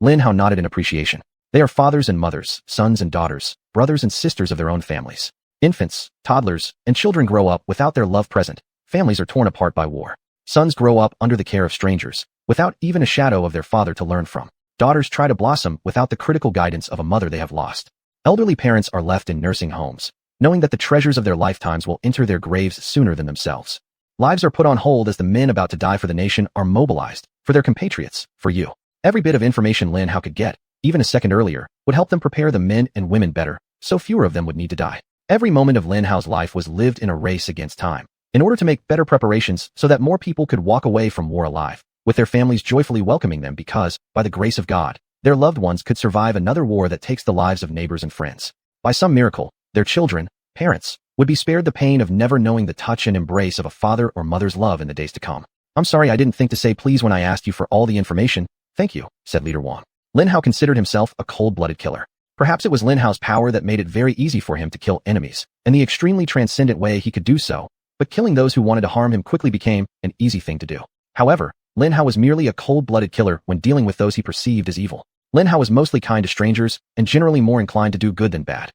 Lin Hao nodded in appreciation. They are fathers and mothers, sons and daughters, brothers and sisters of their own families. Infants, toddlers, and children grow up without their love present. Families are torn apart by war. Sons grow up under the care of strangers, without even a shadow of their father to learn from. Daughters try to blossom without the critical guidance of a mother they have lost. Elderly parents are left in nursing homes, knowing that the treasures of their lifetimes will enter their graves sooner than themselves. Lives are put on hold as the men about to die for the nation are mobilized, for their compatriots, for you. Every bit of information Lin Hao could get, even a second earlier, would help them prepare the men and women better, so fewer of them would need to die. Every moment of Lin Hao's life was lived in a race against time, in order to make better preparations so that more people could walk away from war alive, with their families joyfully welcoming them because, by the grace of God, their loved ones could survive another war that takes the lives of neighbors and friends. By some miracle, their children, parents, would be spared the pain of never knowing the touch and embrace of a father or mother's love in the days to come. I'm sorry I didn't think to say please when I asked you for all the information. Thank you, said Leader Wang. Lin Hao considered himself a cold-blooded killer. Perhaps it was Lin Hao's power that made it very easy for him to kill enemies, and the extremely transcendent way he could do so, but killing those who wanted to harm him quickly became an easy thing to do. However, Lin Hao was merely a cold-blooded killer when dealing with those he perceived as evil. Lin Hao was mostly kind to strangers, and generally more inclined to do good than bad.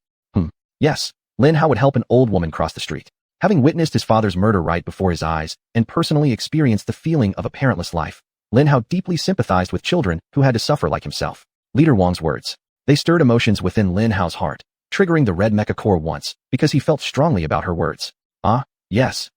Yes, Lin Hao would help an old woman cross the street. Having witnessed his father's murder right before his eyes, and personally experienced the feeling of a parentless life, Lin Hao deeply sympathized with children who had to suffer like himself. Leader Wang's words. They stirred emotions within Lin Hao's heart, triggering the red mecha core once, because he felt strongly about her words. Yes,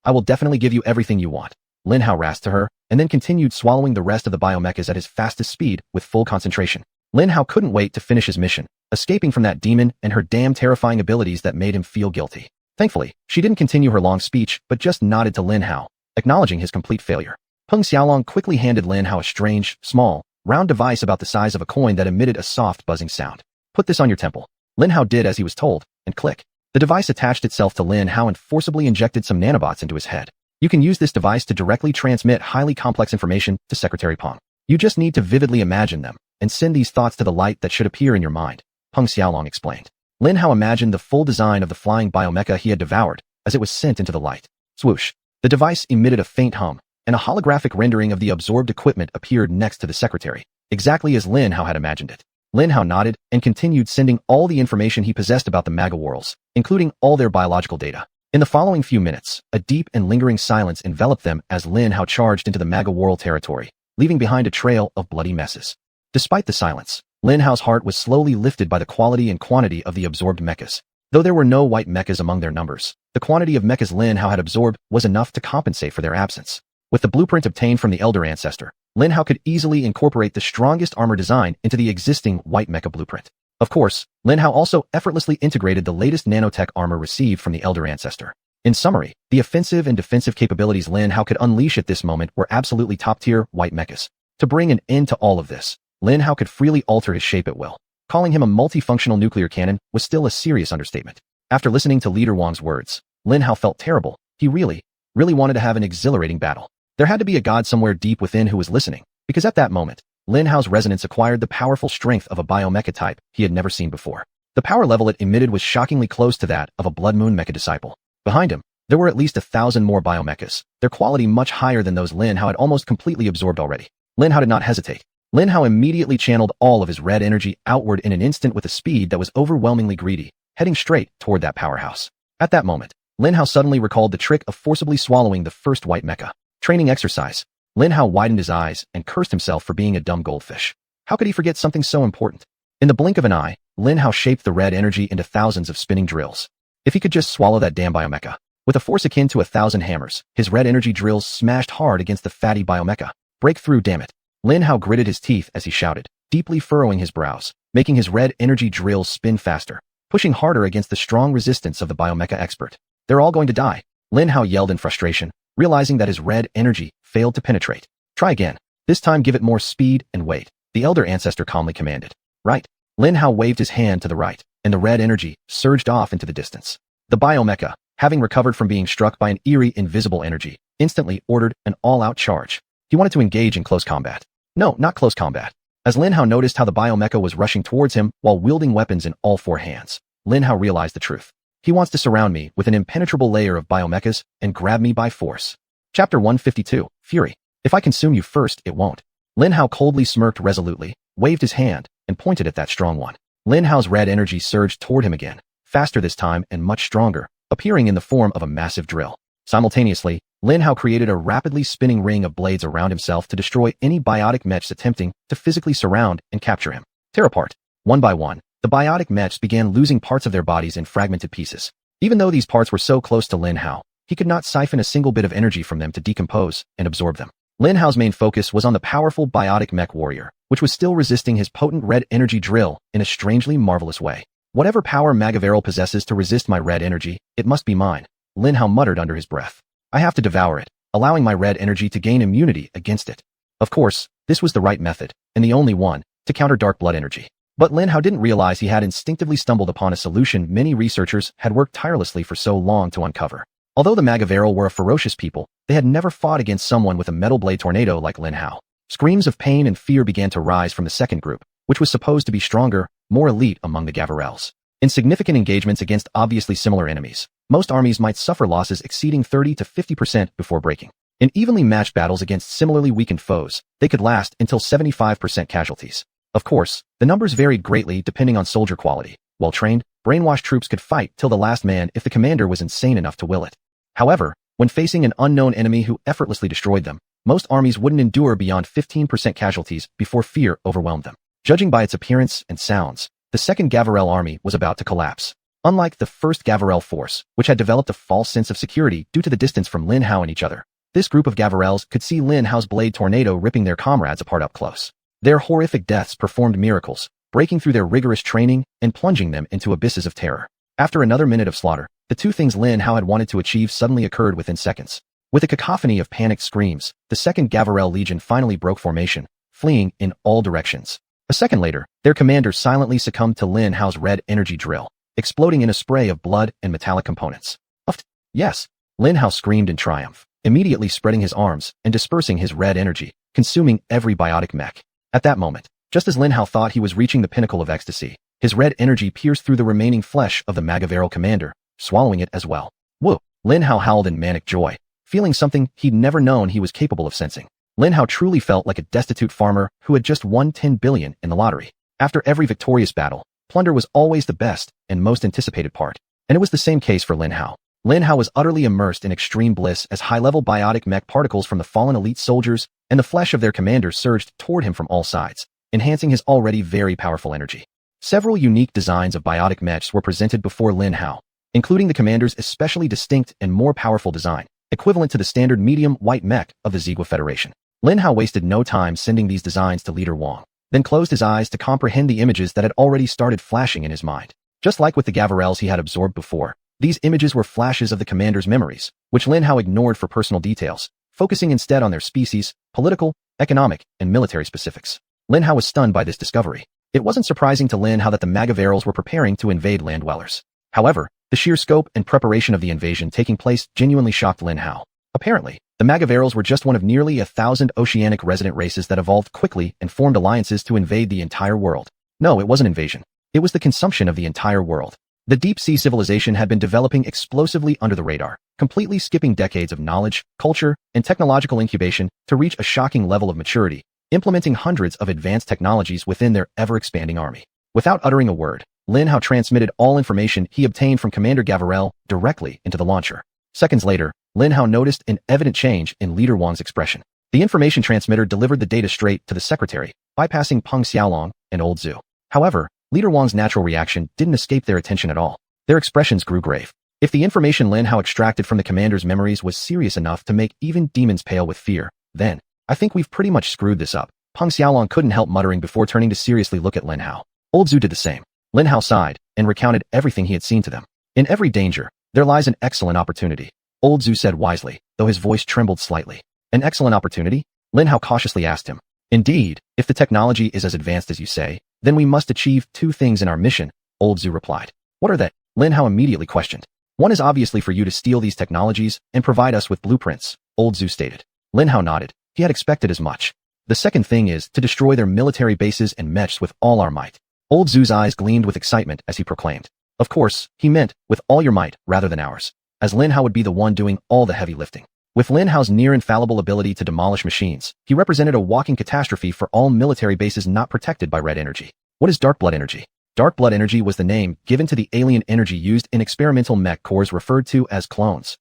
I will definitely give you everything you want. Lin Hao rasped to her, and then continued swallowing the rest of the biomechas at his fastest speed with full concentration. Lin Hao couldn't wait to finish his mission, escaping from that demon and her damn terrifying abilities that made him feel guilty. Thankfully, she didn't continue her long speech but just nodded to Lin Hao, acknowledging his complete failure. Peng Xiaolong quickly handed Lin Hao a strange, small, round device about the size of a coin that emitted a soft buzzing sound. Put this on your temple. Lin Hao did as he was told, and click. The device attached itself to Lin Hao and forcibly injected some nanobots into his head. You can use this device to directly transmit highly complex information to Secretary Peng. You just need to vividly imagine them, and send these thoughts to the light that should appear in your mind, Peng Xiaolong explained. Lin Hao imagined the full design of the flying biomecha he had devoured, as it was sent into the light. Swoosh. The device emitted a faint hum, and a holographic rendering of the absorbed equipment appeared next to the secretary, exactly as Lin Hao had imagined it. Lin Hao nodded and continued sending all the information he possessed about the Maga worlds, including all their biological data. In the following few minutes, a deep and lingering silence enveloped them as Lin Hao charged into the Maga world territory, leaving behind a trail of bloody messes. Despite the silence, Lin Hao's heart was slowly lifted by the quality and quantity of the absorbed mechas. Though there were no white mechas among their numbers, the quantity of mechas Lin Hao had absorbed was enough to compensate for their absence. With the blueprint obtained from the elder ancestor, Lin Hao could easily incorporate the strongest armor design into the existing white mecha blueprint. Of course, Lin Hao also effortlessly integrated the latest nanotech armor received from the elder ancestor. In summary, the offensive and defensive capabilities Lin Hao could unleash at this moment were absolutely top-tier white mechas. To bring an end to all of this, Lin Hao could freely alter his shape at will. Calling him a multifunctional nuclear cannon was still a serious understatement. After listening to Leader Wang's words, Lin Hao felt terrible. He really wanted to have an exhilarating battle. There had to be a god somewhere deep within who was listening, because at that moment, Lin Hao's resonance acquired the powerful strength of a biomecha type he had never seen before. The power level it emitted was shockingly close to that of a Blood Moon mecha disciple. Behind him, there were at least 1,000 more biomechas, their quality much higher than those Lin Hao had almost completely absorbed already. Lin Hao did not hesitate. Lin Hao immediately channeled all of his red energy outward in an instant with a speed that was overwhelmingly greedy, heading straight toward that powerhouse. At that moment, Lin Hao suddenly recalled the trick of forcibly swallowing the first white mecha. Training exercise. Lin Hao widened his eyes and cursed himself for being a dumb goldfish. How could he forget something so important? In the blink of an eye, Lin Hao shaped the red energy into thousands of spinning drills. If he could just swallow that damn biomecha. With a force akin to 1,000 hammers, his red energy drills smashed hard against the fatty biomecha. Break through, damn it. Lin Hao gritted his teeth as he shouted, deeply furrowing his brows, making his red energy drills spin faster, pushing harder against the strong resistance of the biomecha expert. They're all going to die. Lin Hao yelled in frustration, realizing that his red energy failed to penetrate. Try again. This time give it more speed and weight, the elder ancestor calmly commanded. Right. Lin Hao waved his hand to the right, and the red energy surged off into the distance. The biomecha, having recovered from being struck by an eerie invisible energy, instantly ordered an all-out charge. He wanted to engage in close combat. No, not close combat. As Lin Hao noticed how the biomecha was rushing towards him while wielding weapons in all four hands, Lin Hao realized the truth. He wants to surround me with an impenetrable layer of biomechas and grab me by force. Chapter 152, Fury. If I consume you first, it won't. Lin Hao coldly smirked resolutely, waved his hand, and pointed at that strong one. Lin Hao's red energy surged toward him again, faster this time and much stronger, appearing in the form of a massive drill. Simultaneously, Lin Hao created a rapidly spinning ring of blades around himself to destroy any biotic mechs attempting to physically surround and capture him. Tear apart. One by one, the biotic mechs began losing parts of their bodies in fragmented pieces. Even though these parts were so close to Lin Hao, he could not siphon a single bit of energy from them to decompose and absorb them. Lin Hao's main focus was on the powerful biotic mech warrior, which was still resisting his potent red energy drill in a strangely marvelous way. Whatever power Magaveral possesses to resist my red energy, it must be mine, Lin Hao muttered under his breath. I have to devour it, allowing my red energy to gain immunity against it. Of course, this was the right method, and the only one, to counter dark blood energy. But Lin Hao didn't realize he had instinctively stumbled upon a solution many researchers had worked tirelessly for so long to uncover. Although the Magaveral were a ferocious people, they had never fought against someone with a metal blade tornado like Lin Hao. Screams of pain and fear began to rise from the second group, which was supposed to be stronger, more elite among the Gavarels. In significant engagements against obviously similar enemies, most armies might suffer losses exceeding 30 to 50% before breaking. In evenly matched battles against similarly weakened foes, they could last until 75% casualties. Of course, the numbers varied greatly depending on soldier quality. Well-trained, brainwashed troops could fight till the last man if the commander was insane enough to will it. However, when facing an unknown enemy who effortlessly destroyed them, most armies wouldn't endure beyond 15% casualties before fear overwhelmed them. Judging by its appearance and sounds, the second Gavarel army was about to collapse. Unlike the first Gavarel force, which had developed a false sense of security due to the distance from Lin Hao and each other, this group of Gavarels could see Lin Hao's blade tornado ripping their comrades apart up close. Their horrific deaths performed miracles, breaking through their rigorous training and plunging them into abysses of terror. After another minute of slaughter, the two things Lin Hao had wanted to achieve suddenly occurred within seconds. With a cacophony of panicked screams, the second Gavarel Legion finally broke formation, fleeing in all directions. A second later, their commander silently succumbed to Lin Hao's red energy drill, exploding in a spray of blood and metallic components. Uffed. Yes, Lin Hao screamed in triumph, immediately spreading his arms and dispersing his red energy, consuming every biotic mech. At that moment, just as Lin Hao thought he was reaching the pinnacle of ecstasy, his red energy pierced through the remaining flesh of the Magaveral commander, swallowing it as well. Whoa! Lin Hao howled in manic joy, feeling something he'd never known he was capable of sensing. Lin Hao truly felt like a destitute farmer who had just won 10 billion in the lottery. After every victorious battle, plunder was always the best and most anticipated part. And it was the same case for Lin Hao. Lin Hao was utterly immersed in extreme bliss as high-level biotic mech particles from the fallen elite soldiers and the flesh of their commanders surged toward him from all sides, enhancing his already very powerful energy. Several unique designs of biotic mechs were presented before Lin Hao, including the commander's especially distinct and more powerful design, equivalent to the standard medium white mech of the Zigua Federation. Lin Hao wasted no time sending these designs to Leader Wang, then closed his eyes to comprehend the images that had already started flashing in his mind. Just like with the Gavarels he had absorbed before, these images were flashes of the commander's memories, which Lin Hao ignored for personal details, focusing instead on their species, political, economic, and military specifics. Lin Hao was stunned by this discovery. It wasn't surprising to Lin Hao that the Magaverals were preparing to invade land dwellers. However, the sheer scope and preparation of the invasion taking place genuinely shocked Lin Hao. Apparently, the Magaverals were just one of nearly 1,000 oceanic resident races that evolved quickly and formed alliances to invade the entire world. No, it wasn't invasion. It was the consumption of the entire world. The deep-sea civilization had been developing explosively under the radar, completely skipping decades of knowledge, culture, and technological incubation to reach a shocking level of maturity, implementing hundreds of advanced technologies within their ever-expanding army. Without uttering a word, Lin Hao transmitted all information he obtained from Commander Gavarel directly into the launcher. Seconds later, Lin Hao noticed an evident change in Leader Wang's expression. The information transmitter delivered the data straight to the secretary, bypassing Peng Xiaolong and Old Zhu. However, Leader Wang's natural reaction didn't escape their attention at all. Their expressions grew grave. If the information Lin Hao extracted from the commander's memories was serious enough to make even demons pale with fear, then, I think we've pretty much screwed this up. Peng Xiaolong couldn't help muttering before turning to seriously look at Lin Hao. Old Zhu did the same. Lin Hao sighed and recounted everything he had seen to them. In every danger, there lies an excellent opportunity. Old Zhu said wisely, though his voice trembled slightly. An excellent opportunity? Lin Hao cautiously asked him. Indeed, if the technology is as advanced as you say, then we must achieve two things in our mission, Old Zhu replied. What are they? Lin Hao immediately questioned. One is obviously for you to steal these technologies and provide us with blueprints, Old Zhu stated. Lin Hao nodded. He had expected as much. The second thing is to destroy their military bases and mechs with all our might. Old Zhu's eyes gleamed with excitement as he proclaimed. Of course, he meant with all your might rather than ours, as Lin Hao would be the one doing all the heavy lifting. With Lin Hao's near-infallible ability to demolish machines, he represented a walking catastrophe for all military bases not protected by red energy. What is dark blood energy? Dark blood energy was the name given to the alien energy used in experimental mech cores referred to as clones.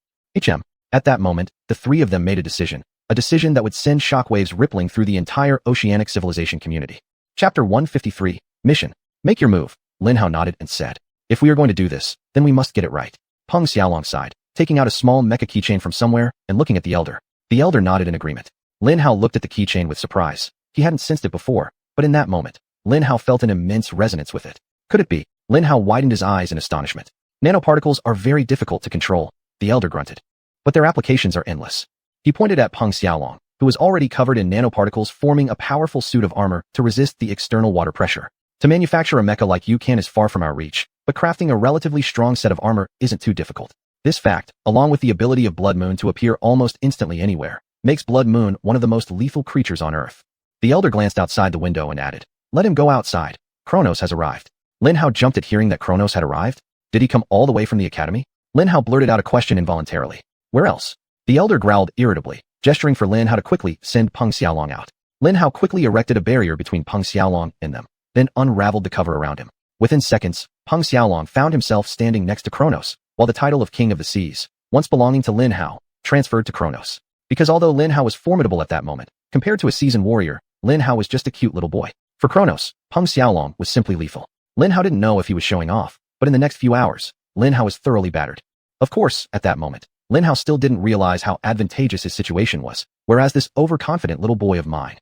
At that moment, the three of them made a decision that would send shockwaves rippling through the entire oceanic civilization community. Chapter 153, Mission. Make your move, Lin Hao nodded and said. If we are going to do this, then we must get it right. Peng Xiaolong sighed, taking out a small mecha keychain from somewhere and looking at the elder. The elder nodded in agreement. Lin Hao looked at the keychain with surprise. He hadn't sensed it before, but in that moment, Lin Hao felt an immense resonance with it. Could it be? Lin Hao widened his eyes in astonishment. Nanoparticles are very difficult to control, the elder grunted. But their applications are endless. He pointed at Peng Xiaolong, who was already covered in nanoparticles forming a powerful suit of armor to resist the external water pressure. To manufacture a mecha like you can is far from our reach, but crafting a relatively strong set of armor isn't too difficult. This fact, along with the ability of Blood Moon to appear almost instantly anywhere, makes Blood Moon one of the most lethal creatures on Earth. The elder glanced outside the window and added, Let him go outside. Kronos has arrived. Lin Hao jumped at hearing that Kronos had arrived. Did he come all the way from the academy? Lin Hao blurted out a question involuntarily. Where else? The elder growled irritably, gesturing for Lin Hao to quickly send Peng Xiaolong out. Lin Hao quickly erected a barrier between Peng Xiaolong and them, then unraveled the cover around him. Within seconds, Peng Xiaolong found himself standing next to Kronos, while the title of King of the Seas, once belonging to Lin Hao, transferred to Kronos. Because although Lin Hao was formidable at that moment, compared to a seasoned warrior, Lin Hao was just a cute little boy. For Kronos, Peng Xiaolong was simply lethal. Lin Hao didn't know if he was showing off, but in the next few hours, Lin Hao was thoroughly battered. Of course, at that moment, Lin Hao still didn't realize how advantageous his situation was, whereas this overconfident little boy of mine.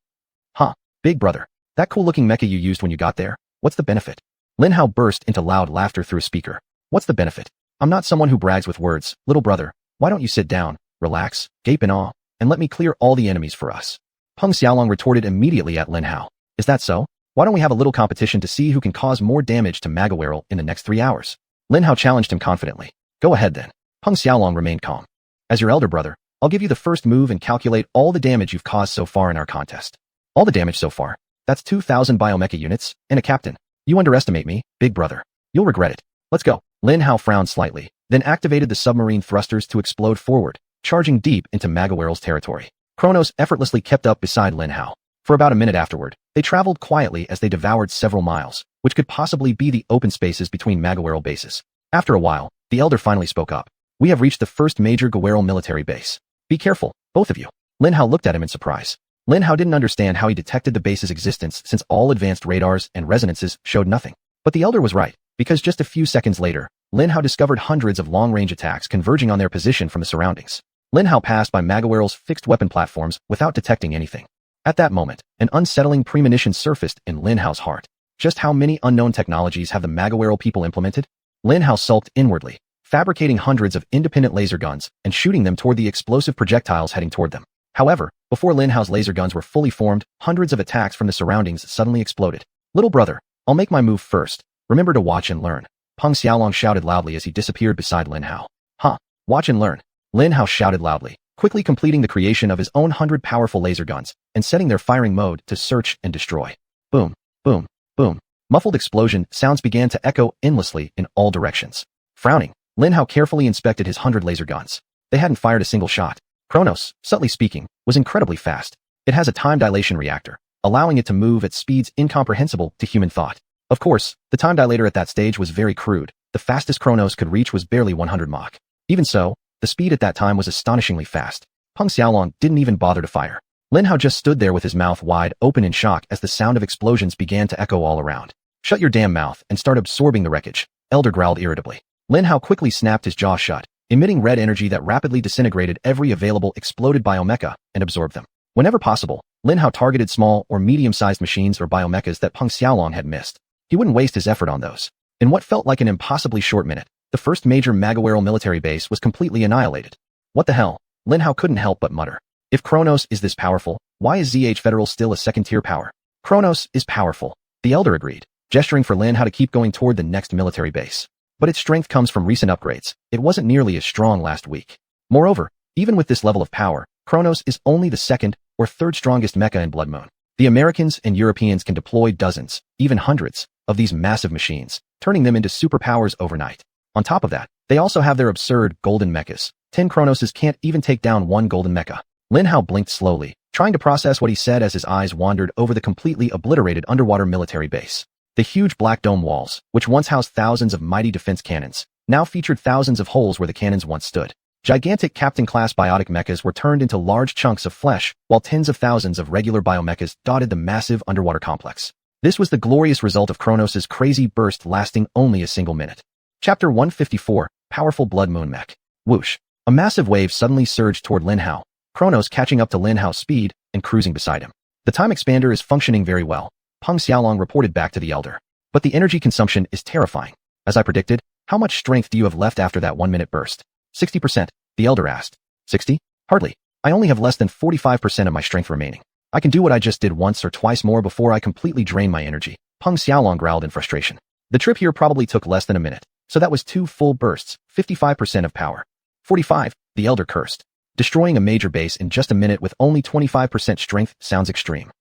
Huh, big brother, that cool-looking mecha you used when you got there, what's the benefit? Lin Hao burst into loud laughter through a speaker. What's the benefit? I'm not someone who brags with words, little brother. Why don't you sit down, relax, gape in awe, and let me clear all the enemies for us? Peng Xiaolong retorted immediately at Lin Hao. Is that so? Why don't we have a little competition to see who can cause more damage to Magawerl in the next 3 hours? Lin Hao challenged him confidently. Go ahead then. Peng Xiaolong remained calm. As your elder brother, I'll give you the first move and calculate all the damage you've caused so far in our contest. All the damage so far? That's 2,000 biomecha units, and a captain. You underestimate me, big brother. You'll regret it. Let's go. Lin Hao frowned slightly, then activated the submarine thrusters to explode forward, charging deep into Magawerl's territory. Kronos effortlessly kept up beside Lin Hao. For about a minute afterward, they traveled quietly as they devoured several miles, which could possibly be the open spaces between Magawerl bases. After a while, the elder finally spoke up. We have reached the first major Gawerl military base. Be careful, both of you. Lin Hao looked at him in surprise. Lin Hao didn't understand how he detected the base's existence since all advanced radars and resonances showed nothing. But the elder was right, because just a few seconds later, Lin Hao discovered hundreds of long-range attacks converging on their position from the surroundings. Lin Hao passed by Magawerl's fixed weapon platforms without detecting anything. At that moment, an unsettling premonition surfaced in Lin Hao's heart. Just how many unknown technologies have the Magawerl people implemented? Lin Hao sulked inwardly, fabricating hundreds of independent laser guns and shooting them toward the explosive projectiles heading toward them. However, before Lin Hao's laser guns were fully formed, hundreds of attacks from the surroundings suddenly exploded. Little brother, I'll make my move first. Remember to watch and learn. Peng Xiaolong shouted loudly as he disappeared beside Lin Hao. Huh, watch and learn. Lin Hao shouted loudly, quickly completing the creation of his own 100 powerful laser guns and setting their firing mode to search and destroy. Boom, boom, boom. Muffled explosion sounds began to echo endlessly in all directions. Frowning, Lin Hao carefully inspected his 100 laser guns. They hadn't fired a single shot. Kronos, subtly speaking, was incredibly fast. It has a time dilation reactor, allowing it to move at speeds incomprehensible to human thought. Of course, the time dilator at that stage was very crude. The fastest Kronos could reach was barely 100 Mach. Even so, the speed at that time was astonishingly fast. Peng Xiaolong didn't even bother to fire. Lin Hao just stood there with his mouth wide open in shock as the sound of explosions began to echo all around. Shut your damn mouth and start absorbing the wreckage, Elder growled irritably. Lin Hao quickly snapped his jaw shut, emitting red energy that rapidly disintegrated every available exploded biomecha and absorbed them. Whenever possible, Lin Hao targeted small or medium-sized machines or biomechas that Peng Xiaolong had missed. He wouldn't waste his effort on those. In what felt like an impossibly short minute, the first major Magawaral military base was completely annihilated. What the hell? Lin Hao couldn't help but mutter. If Kronos is this powerful, why is ZH Federal still a second-tier power? Kronos is powerful, the Elder agreed, gesturing for Lin Hao to keep going toward the next military base. But its strength comes from recent upgrades. It wasn't nearly as strong last week. Moreover, even with this level of power, Kronos is only the second or third strongest mecha in Blood Moon. The Americans and Europeans can deploy dozens, even hundreds, of these massive machines, turning them into superpowers overnight. On top of that, they also have their absurd golden mechas. 10 Kronoses can't even take down one golden mecha. Lin Hao blinked slowly, trying to process what he said as his eyes wandered over the completely obliterated underwater military base. The huge black dome walls, which once housed thousands of mighty defense cannons, now featured thousands of holes where the cannons once stood. Gigantic Captain-class biotic mechas were turned into large chunks of flesh, while tens of thousands of regular biomechas dotted the massive underwater complex. This was the glorious result of Kronos' crazy burst lasting only a single minute. Chapter 154, Powerful Blood Moon Mech. Whoosh. A massive wave suddenly surged toward Lin Hao, Kronos catching up to Lin Hao's speed and cruising beside him. The time expander is functioning very well, Peng Xiaolong reported back to the Elder. But the energy consumption is terrifying. As I predicted, how much strength do you have left after that 1-minute burst? 60%, the Elder asked. 60? Hardly. I only have less than 45% of my strength remaining. I can do what I just did once or twice more before I completely drain my energy, Peng Xiaolong growled in frustration. The trip here probably took less than a minute, so that was 2 full bursts, 55% of power. 45, the Elder cursed. Destroying a major base in just a minute with only 25% strength sounds extreme.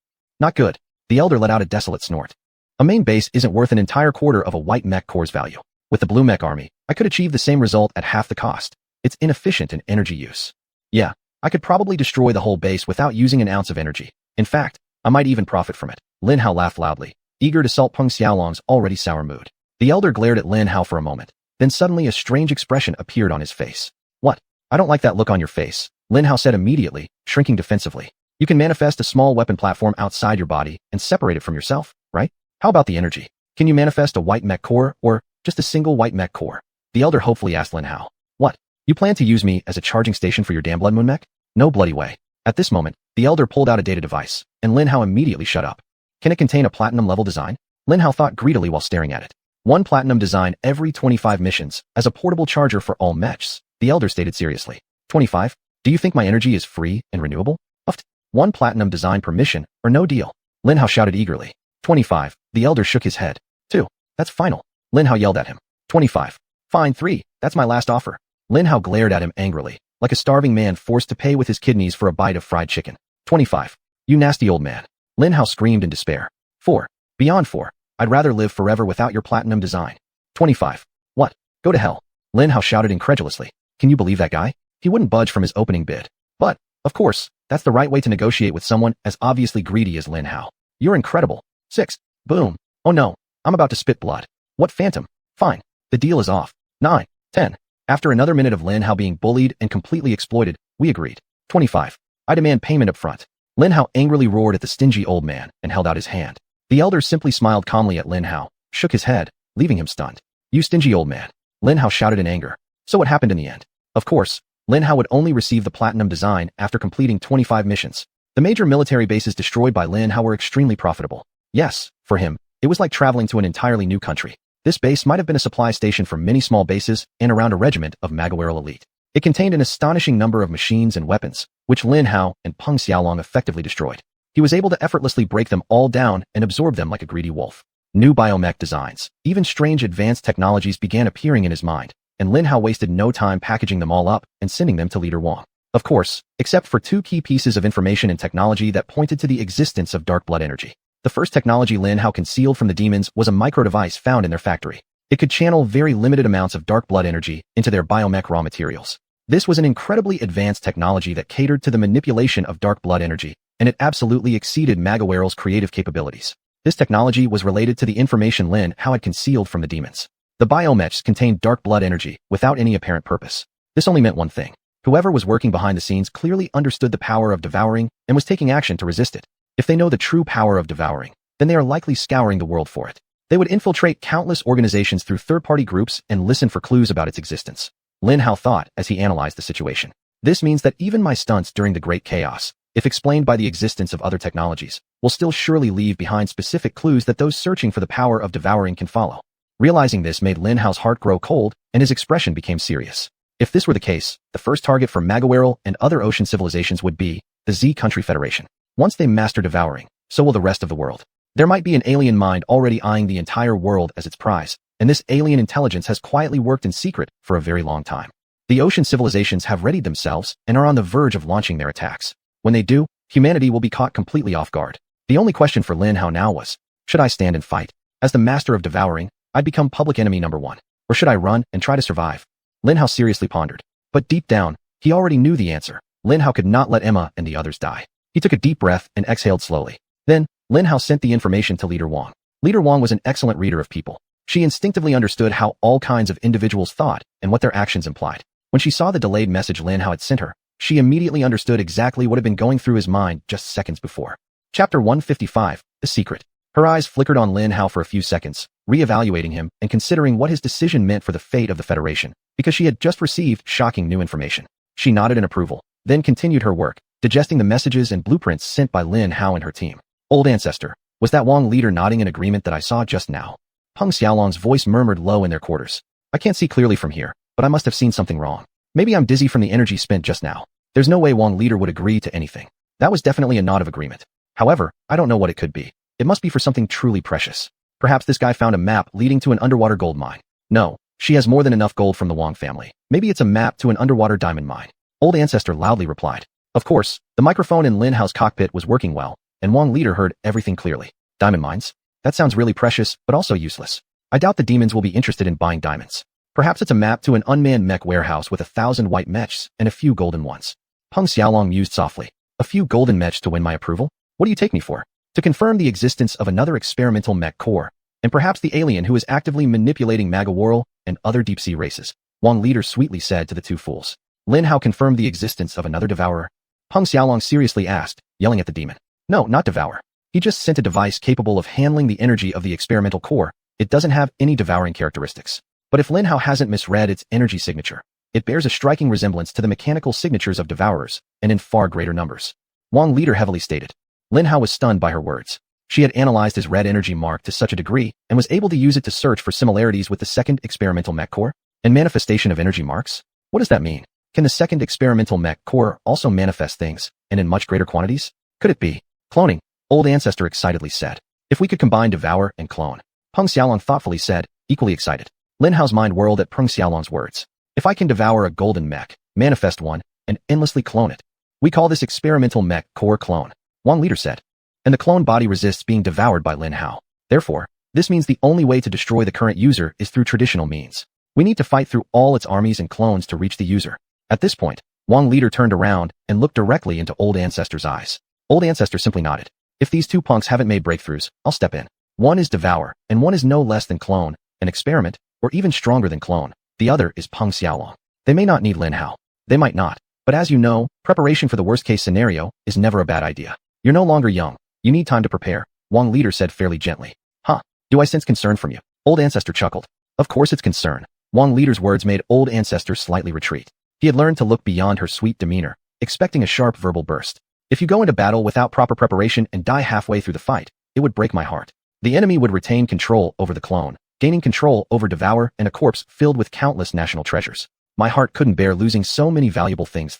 Not good. The Elder let out a desolate snort. A main base isn't worth an entire quarter of a white mech core's value. With the blue mech army, I could achieve the same result at half the cost. It's inefficient in energy use. Yeah, I could probably destroy the whole base without using an ounce of energy. In fact, I might even profit from it. Lin Hao laughed loudly, eager to salt Peng Xiaolong's already sour mood. The Elder glared at Lin Hao for a moment. Then suddenly a strange expression appeared on his face. What? I don't like that look on your face, Lin Hao said immediately, shrinking defensively. You can manifest a small weapon platform outside your body and separate it from yourself, right? How about the energy? Can you manifest a white mech core, or just a single white mech core? The Elder hopefully asked Lin Hao. What? You plan to use me as a charging station for your damn Blood Moon mech? No bloody way. At this moment, the Elder pulled out a data device, and Lin Hao immediately shut up. Can it contain a platinum-level design? Lin Hao thought greedily while staring at it. 1 platinum design every 25 missions, as a portable charger for all mechs, the Elder stated seriously. 25? Do you think my energy is free and renewable? Uft. 1 platinum design per mission, or no deal. Lin Hao shouted eagerly. 25. The Elder shook his head. 2. That's final. Lin Hao yelled at him. 25. Fine 3. That's my last offer. Lin Hao glared at him angrily, like a starving man forced to pay with his kidneys for a bite of fried chicken. 25. You nasty old man. Lin Hao screamed in despair. 4. Beyond 4. I'd rather live forever without your platinum design. 25. What? Go to hell. Lin Hao shouted incredulously. Can you believe that guy? He wouldn't budge from his opening bid. But, of course, that's the right way to negotiate with someone as obviously greedy as Lin Hao. You're incredible. 6. Boom. Oh no. I'm about to spit blood. What phantom? Fine. The deal is off. 9. 10. After another minute of Lin Hao being bullied and completely exploited, we agreed. 25. I demand payment up front. Lin Hao angrily roared at the stingy old man and held out his hand. The Elder simply smiled calmly at Lin Hao, shook his head, leaving him stunned. You stingy old man. Lin Hao shouted in anger. So what happened in the end? Of course, Lin Hao would only receive the platinum design after completing 25 missions. The major military bases destroyed by Lin Hao were extremely profitable. Yes, for him, it was like traveling to an entirely new country. This base might have been a supply station for many small bases and around a regiment of Magawaral elite. It contained an astonishing number of machines and weapons, which Lin Hao and Peng Xiaolong effectively destroyed. He was able to effortlessly break them all down and absorb them like a greedy wolf. New biomech designs, even strange advanced technologies began appearing in his mind, and Lin Hao wasted no time packaging them all up and sending them to Leader Wang. Of course, except for 2 key pieces of information and technology that pointed to the existence of dark blood energy. The first technology Lin Hao concealed from the demons was a micro-device found in their factory. It could channel very limited amounts of dark blood energy into their biomech raw materials. This was an incredibly advanced technology that catered to the manipulation of dark blood energy, and it absolutely exceeded Magawaral's creative capabilities. This technology was related to the information Lin Hao had concealed from the demons. The biomechs contained dark blood energy without any apparent purpose. This only meant one thing. Whoever was working behind the scenes clearly understood the power of devouring and was taking action to resist it. If they know the true power of devouring, then they are likely scouring the world for it. They would infiltrate countless organizations through third-party groups and listen for clues about its existence. Lin Hao thought as he analyzed the situation. This means that even my stunts during the Great Chaos, if explained by the existence of other technologies, will still surely leave behind specific clues that those searching for the power of devouring can follow. Realizing this made Lin Hao's heart grow cold, and his expression became serious. If this were the case, the first target for Magawerl and other ocean civilizations would be the Z Country Federation. Once they master devouring, so will the rest of the world. There might be an alien mind already eyeing the entire world as its prize, and this alien intelligence has quietly worked in secret for a very long time. The ocean civilizations have readied themselves and are on the verge of launching their attacks. When they do, humanity will be caught completely off guard. The only question for Lin Hao now was, should I stand and fight? As the master of devouring, I'd become public enemy number one. Or should I run and try to survive? Lin Hao seriously pondered. But deep down, he already knew the answer. Lin Hao could not let Emma and the others die. He took a deep breath and exhaled slowly. Then, Lin Hao sent the information to Leader Wang. Leader Wang was an excellent reader of people. She instinctively understood how all kinds of individuals thought and what their actions implied. When she saw the delayed message Lin Hao had sent her, she immediately understood exactly what had been going through his mind just seconds before. Chapter 155, The Secret. Her eyes flickered on Lin Hao for a few seconds, re-evaluating him and considering what his decision meant for the fate of the Federation, because she had just received shocking new information. She nodded in approval, then continued her work, digesting the messages and blueprints sent by Lin Hao and her team. Old Ancestor, was that Wang leader nodding in agreement that I saw just now? Peng Xiaolong's voice murmured low in their quarters. I can't see clearly from here, but I must have seen something wrong. Maybe I'm dizzy from the energy spent just now. There's no way Wang leader would agree to anything. That was definitely a nod of agreement. However, I don't know what it could be. It must be for something truly precious. Perhaps this guy found a map leading to an underwater gold mine. No, she has more than enough gold from the Wang family. Maybe it's a map to an underwater diamond mine. Old Ancestor loudly replied. Of course, the microphone in Lin Hao's cockpit was working well, and Wang leader heard everything clearly. Diamond mines? That sounds really precious, but also useless. I doubt the demons will be interested in buying diamonds. Perhaps it's a map to an unmanned mech warehouse with 1,000 white mechs and a few golden ones. Peng Xiaolong mused softly. A few golden mechs to win my approval? What do you take me for? To confirm the existence of another experimental mech core, and perhaps the alien who is actively manipulating Magawerl and other deep-sea races. Wang leader sweetly said to the two fools. Lin Hao confirmed the existence of another devourer. Peng Xiaolong seriously asked, yelling at the demon. No, not devour. He just sent a device capable of handling the energy of the experimental core. It doesn't have any devouring characteristics. But if Lin Hao hasn't misread its energy signature, it bears a striking resemblance to the mechanical signatures of devourers, and in far greater numbers. Wang leader heavily stated. Lin Hao was stunned by her words. She had analyzed his red energy mark to such a degree and was able to use it to search for similarities with the second experimental mech core and manifestation of energy marks. What does that mean? Can the second experimental mech core also manifest things, and in much greater quantities? Could it be cloning? Old Ancestor excitedly said. If we could combine devour and clone. Peng Xiaolong thoughtfully said, equally excited. Lin Hao's mind whirled at Peng Xiaolong's words. If I can devour a golden mech, manifest one, and endlessly clone it. We call this experimental mech core clone. Wang leader said. And the clone body resists being devoured by Lin Hao. Therefore, this means the only way to destroy the current user is through traditional means. We need to fight through all its armies and clones to reach the user. At this point, Wang leader turned around and looked directly into Old Ancestor's eyes. Old Ancestor simply nodded. If these two punks haven't made breakthroughs, I'll step in. One is devour, and one is no less than clone, an experiment, or even stronger than clone. The other is Peng Xiaolong. They may not need Lin Hao. They might not. But as you know, preparation for the worst-case scenario is never a bad idea. You're no longer young. You need time to prepare, Wang leader said fairly gently. Huh, do I sense concern from you? Old Ancestor chuckled. Of course it's concern. Wang leader's words made Old Ancestor slightly retreat. He had learned to look beyond her sweet demeanor, expecting a sharp verbal burst. If you go into battle without proper preparation and die halfway through the fight, it would break my heart. The enemy would retain control over the clone, gaining control over devour and a corpse filled with countless national treasures. My heart couldn't bear losing so many valuable things.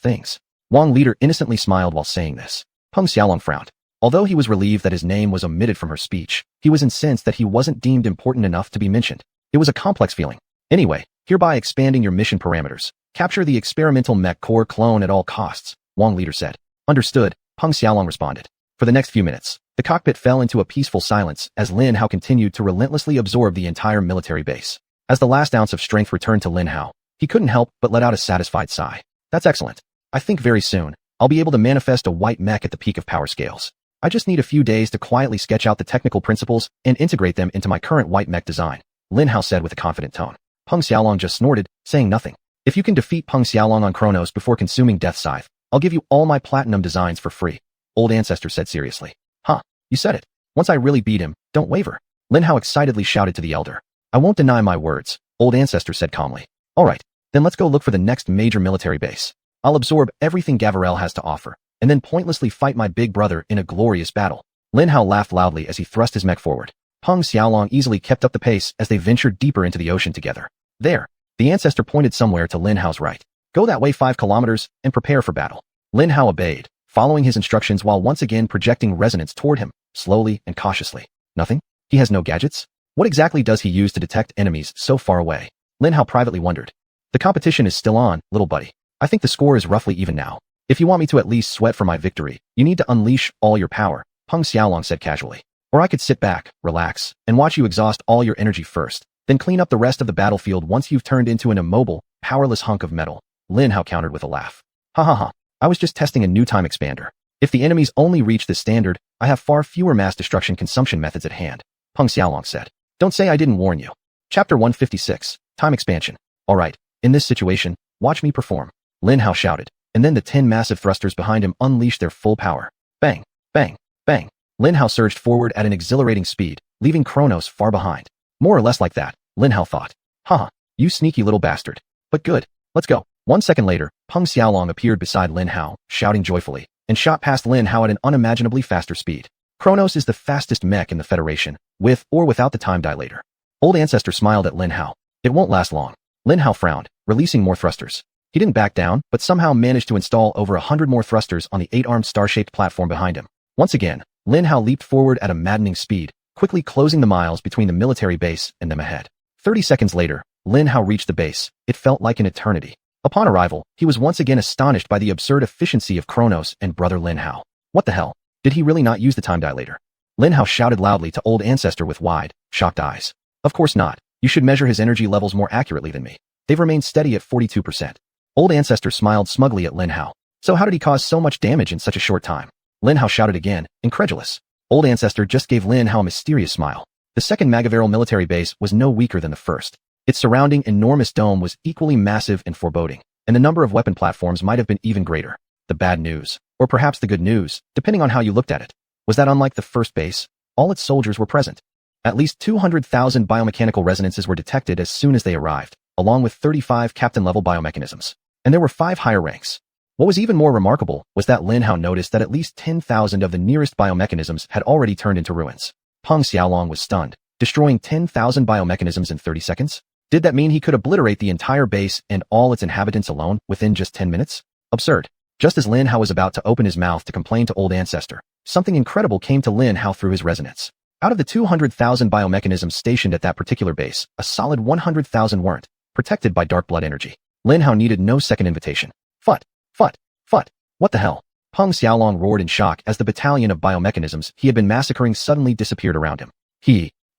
Wang leader innocently smiled while saying this. Peng Xiaolong frowned. Although he was relieved that his name was omitted from her speech, he was incensed that he wasn't deemed important enough to be mentioned. It was a complex feeling. Anyway, hereby expanding your mission parameters. Capture the experimental mech core clone at all costs, Wang leader said. Understood, Peng Xiaolong responded. For the next few minutes, the cockpit fell into a peaceful silence as Lin Hao continued to relentlessly absorb the entire military base. As the last ounce of strength returned to Lin Hao, he couldn't help but let out a satisfied sigh. That's excellent. I think very soon, I'll be able to manifest a white mech at the peak of power scales. I just need a few days to quietly sketch out the technical principles and integrate them into my current white mech design, Lin Hao said with a confident tone. Peng Xiaolong just snorted, saying nothing. If you can defeat Peng Xiaolong on Chronos before consuming Death Scythe, I'll give you all my platinum designs for free, Old Ancestor said seriously. Huh, you said it. Once I really beat him, don't waver. Lin Hao excitedly shouted to the elder. I won't deny my words, old ancestor said calmly. All right, then let's go look for the next major military base. I'll absorb everything Gavarel has to offer, and then pointlessly fight my big brother in a glorious battle. Lin Hao laughed loudly as he thrust his mech forward. Peng Xiaolong easily kept up the pace as they ventured deeper into the ocean together. There, the ancestor pointed somewhere to Lin Hao's right. Go that way 5 kilometers and prepare for battle. Lin Hao obeyed, following his instructions while once again projecting resonance toward him, slowly and cautiously. Nothing? He has no gadgets? What exactly does he use to detect enemies so far away? Lin Hao privately wondered. The competition is still on, little buddy. I think the score is roughly even now. If you want me to at least sweat for my victory, you need to unleash all your power, Peng Xiaolong said casually. Or I could sit back, relax, and watch you exhaust all your energy first, then clean up the rest of the battlefield once you've turned into an immobile, powerless hunk of metal. Lin Hao countered with a laugh. Ha ha ha. I was just testing a new time expander. If the enemies only reach this standard, I have far fewer mass destruction consumption methods at hand, Peng Xiaolong said. Don't say I didn't warn you. Chapter 156, Time Expansion. Alright, in this situation, watch me perform. Lin Hao shouted, and then the 10 massive thrusters behind him unleashed their full power. Bang, bang, bang. Lin Hao surged forward at an exhilarating speed, leaving Kronos far behind. More or less like that, Lin Hao thought. Haha, you sneaky little bastard. But good, let's go. 1 second later, Peng Xiaolong appeared beside Lin Hao, shouting joyfully, and shot past Lin Hao at an unimaginably faster speed. Kronos is the fastest mech in the Federation, with or without the time dilator. Old ancestor smiled at Lin Hao. It won't last long. Lin Hao frowned, releasing more thrusters. He didn't back down, but somehow managed to install over 100 more thrusters on the 8-armed star-shaped platform behind him. Once again, Lin Hao leaped forward at a maddening speed, quickly closing the miles between the military base and them ahead. 30 seconds later, Lin Hao reached the base. It felt like an eternity. Upon arrival, he was once again astonished by the absurd efficiency of Kronos and brother Lin Hao. What the hell? Did he really not use the time dilator? Lin Hao shouted loudly to old ancestor with wide, shocked eyes. Of course not. You should measure his energy levels more accurately than me. They've remained steady at 42%. Old ancestor smiled smugly at Lin Hao. So how did he cause so much damage in such a short time? Lin Hao shouted again, incredulous. Old ancestor just gave Lin Hao a mysterious smile. The second Magaveral military base was no weaker than the first. Its surrounding enormous dome was equally massive and foreboding, and the number of weapon platforms might have been even greater. The bad news, or perhaps the good news, depending on how you looked at it, was that unlike the first base, all its soldiers were present. At least 200,000 biomechanical resonances were detected as soon as they arrived, along with 35 captain-level biomechanisms. And there were 5 higher ranks. What was even more remarkable was that Lin Hao noticed that at least 10,000 of the nearest biomechanisms had already turned into ruins. Peng Xiaolong was stunned, destroying 10,000 biomechanisms in 30 seconds? Did that mean he could obliterate the entire base and all its inhabitants alone within just 10 minutes? Absurd. Just as Lin Hao was about to open his mouth to complain to old ancestor, something incredible came to Lin Hao through his resonance. Out of the 200,000 biomechanisms stationed at that particular base, a solid 100,000 weren't protected by dark blood energy. Lin Hao needed no second invitation. Fut, fut, fut. What the hell? Peng Xiaolong roared in shock as the battalion of biomechanisms he had been massacring suddenly disappeared around him.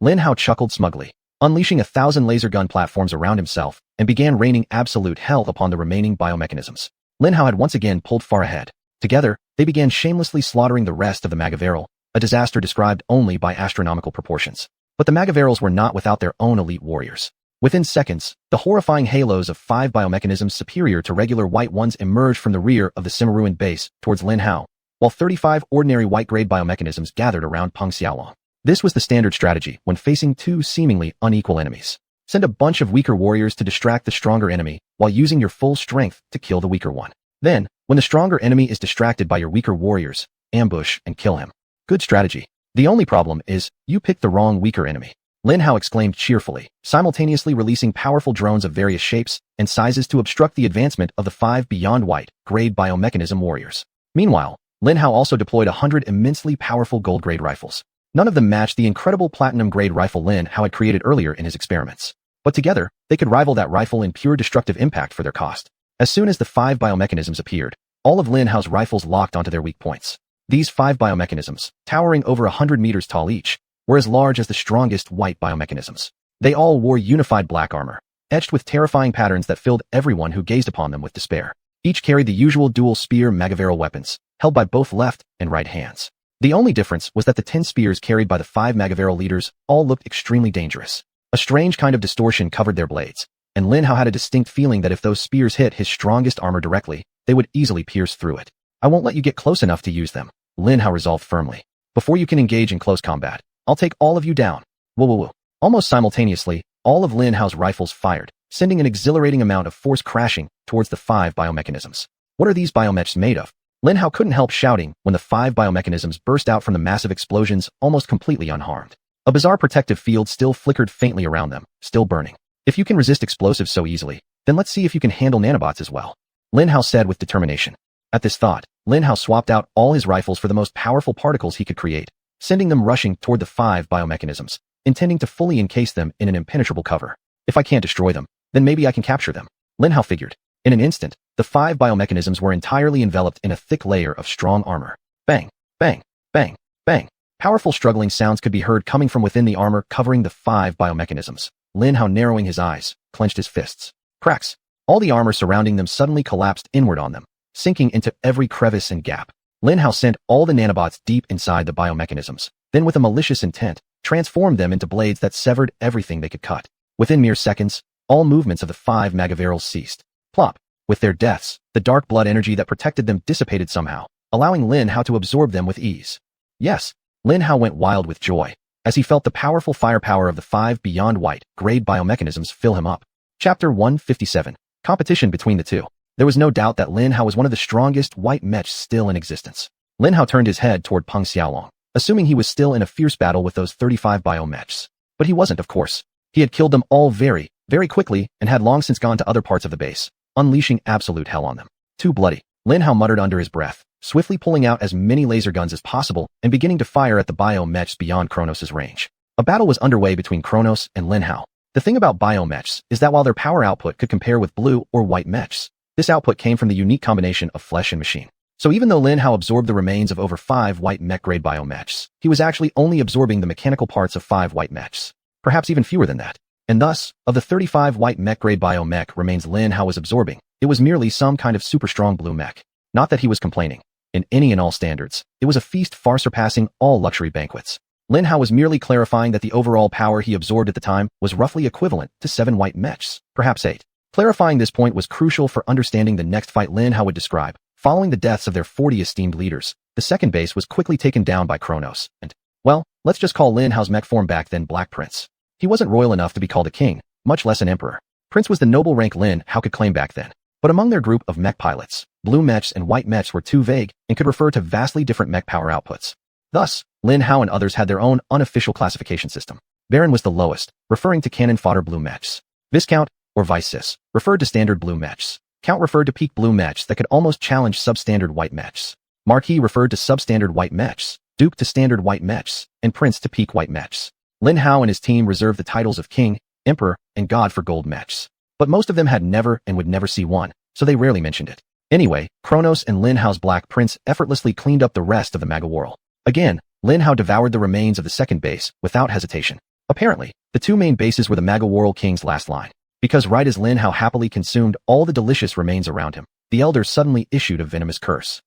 Lin Hao chuckled smugly, unleashing 1,000 laser gun platforms around himself, and began raining absolute hell upon the remaining biomechanisms. Lin Hao had once again pulled far ahead. Together, they began shamelessly slaughtering the rest of the Magaveral, a disaster described only by astronomical proportions. But the Magaverals were not without their own elite warriors. Within seconds, the horrifying halos of 5 biomechanisms superior to regular white ones emerged from the rear of the semi-ruined base towards Lin Hao, while 35 ordinary white-grade biomechanisms gathered around Peng Xiaolong. This was the standard strategy when facing 2 seemingly unequal enemies. Send a bunch of weaker warriors to distract the stronger enemy while using your full strength to kill the weaker one. Then, when the stronger enemy is distracted by your weaker warriors, ambush and kill him. Good strategy. The only problem is, you picked the wrong weaker enemy. Lin Hao exclaimed cheerfully, simultaneously releasing powerful drones of various shapes and sizes to obstruct the advancement of the 5 beyond white-grade biomechanism warriors. Meanwhile, Lin Hao also deployed 100 immensely powerful gold-grade rifles. None of them matched the incredible platinum-grade rifle Lin Hao had created earlier in his experiments. But together, they could rival that rifle in pure destructive impact for their cost. As soon as the 5 biomechanisms appeared, all of Lin Hao's rifles locked onto their weak points. These 5 biomechanisms, towering over 100 meters tall each, were as large as the strongest white biomechanisms. They all wore unified black armor, etched with terrifying patterns that filled everyone who gazed upon them with despair. Each carried the usual dual spear Magaveral weapons, held by both left and right hands. The only difference was that the 10 spears carried by the 5 Magaveral leaders all looked extremely dangerous. A strange kind of distortion covered their blades, and Lin Hao had a distinct feeling that if those spears hit his strongest armor directly, they would easily pierce through it. I won't let you get close enough to use them, Lin Hao resolved firmly. Before you can engage in close combat, I'll take all of you down. Whoa, whoa, whoa. Almost simultaneously, all of Lin Hao's rifles fired, sending an exhilarating amount of force crashing towards the 5 biomechanisms. What are these biomechs made of? Lin Hao couldn't help shouting when the 5 biomechanisms burst out from the massive explosions almost completely unharmed. A bizarre protective field still flickered faintly around them, still burning. If you can resist explosives so easily, then let's see if you can handle nanobots as well, Lin Hao said with determination. At this thought, Lin Hao swapped out all his rifles for the most powerful particles he could create, sending them rushing toward the 5 biomechanisms, intending to fully encase them in an impenetrable cover. If I can't destroy them, then maybe I can capture them, Lin Hao figured. In an instant, the 5 biomechanisms were entirely enveloped in a thick layer of strong armor. Bang, bang, bang, bang. Powerful struggling sounds could be heard coming from within the armor covering the 5 biomechanisms. Lin Hao, narrowing his eyes, clenched his fists. Cracks. All the armor surrounding them suddenly collapsed inward on them, sinking into every crevice and gap. Lin Hao sent all the nanobots deep inside the biomechanisms, then with a malicious intent, transformed them into blades that severed everything they could cut. Within mere seconds, all movements of the 5 magavirals ceased. Plop. With their deaths, the dark blood energy that protected them dissipated somehow, allowing Lin Hao to absorb them with ease. Yes, Lin Hao went wild with joy, as he felt the powerful firepower of the 5 beyond white grade biomechanisms fill him up. Chapter 157. Competition between the two. There was no doubt that Lin Hao was one of the strongest white mechs still in existence. Lin Hao turned his head toward Peng Xiaolong, assuming he was still in a fierce battle with those 35 biomechs. But he wasn't, of course. He had killed them all very, very quickly and had long since gone to other parts of the base, unleashing absolute hell on them. Too bloody, Lin Hao muttered under his breath, swiftly pulling out as many laser guns as possible and beginning to fire at the biomechs beyond Kronos' range. A battle was underway between Kronos and Lin Hao. The thing about biomechs is that while their power output could compare with blue or white mechs, this output came from the unique combination of flesh and machine. So even though Lin Hao absorbed the remains of over 5 white mech-grade biomechs, he was actually only absorbing the mechanical parts of 5 white mechs. Perhaps even fewer than that. And thus, of the 35 white mech-grade biomech remains Lin Hao was absorbing, it was merely some kind of super strong blue mech. Not that he was complaining. In any and all standards, it was a feast far surpassing all luxury banquets. Lin Hao was merely clarifying that the overall power he absorbed at the time was roughly equivalent to 7 white mechs, perhaps 8. Clarifying this point was crucial for understanding the next fight Lin Hao would describe. Following the deaths of their 40 esteemed leaders, the second base was quickly taken down by Kronos, and, well, let's just call Lin Hao's mech form back then Black Prince. He wasn't royal enough to be called a king, much less an emperor. Prince was the noble rank Lin Hao could claim back then. But among their group of mech pilots, blue mechs and white mechs were too vague and could refer to vastly different mech power outputs. Thus, Lin Hao and others had their own unofficial classification system. Baron was the lowest, referring to cannon fodder blue mechs. Viscount, or Vice-Sis, referred to standard blue mechs. Count referred to peak blue mechs that could almost challenge substandard white mechs. Marquis referred to substandard white mechs, Duke to standard white mechs, and Prince to peak white mechs. Lin Hao and his team reserved the titles of King, Emperor, and God for gold mechs. But most of them had never and would never see one, so they rarely mentioned it. Anyway, Kronos and Lin Hao's Black Prince effortlessly cleaned up the rest of the Magaworld. Again, Lin Hao devoured the remains of the second base without hesitation. Apparently, the two main bases were the Magaworld King's last line. Because right as Lin Hao happily consumed all the delicious remains around him, the Elder suddenly issued a venomous curse.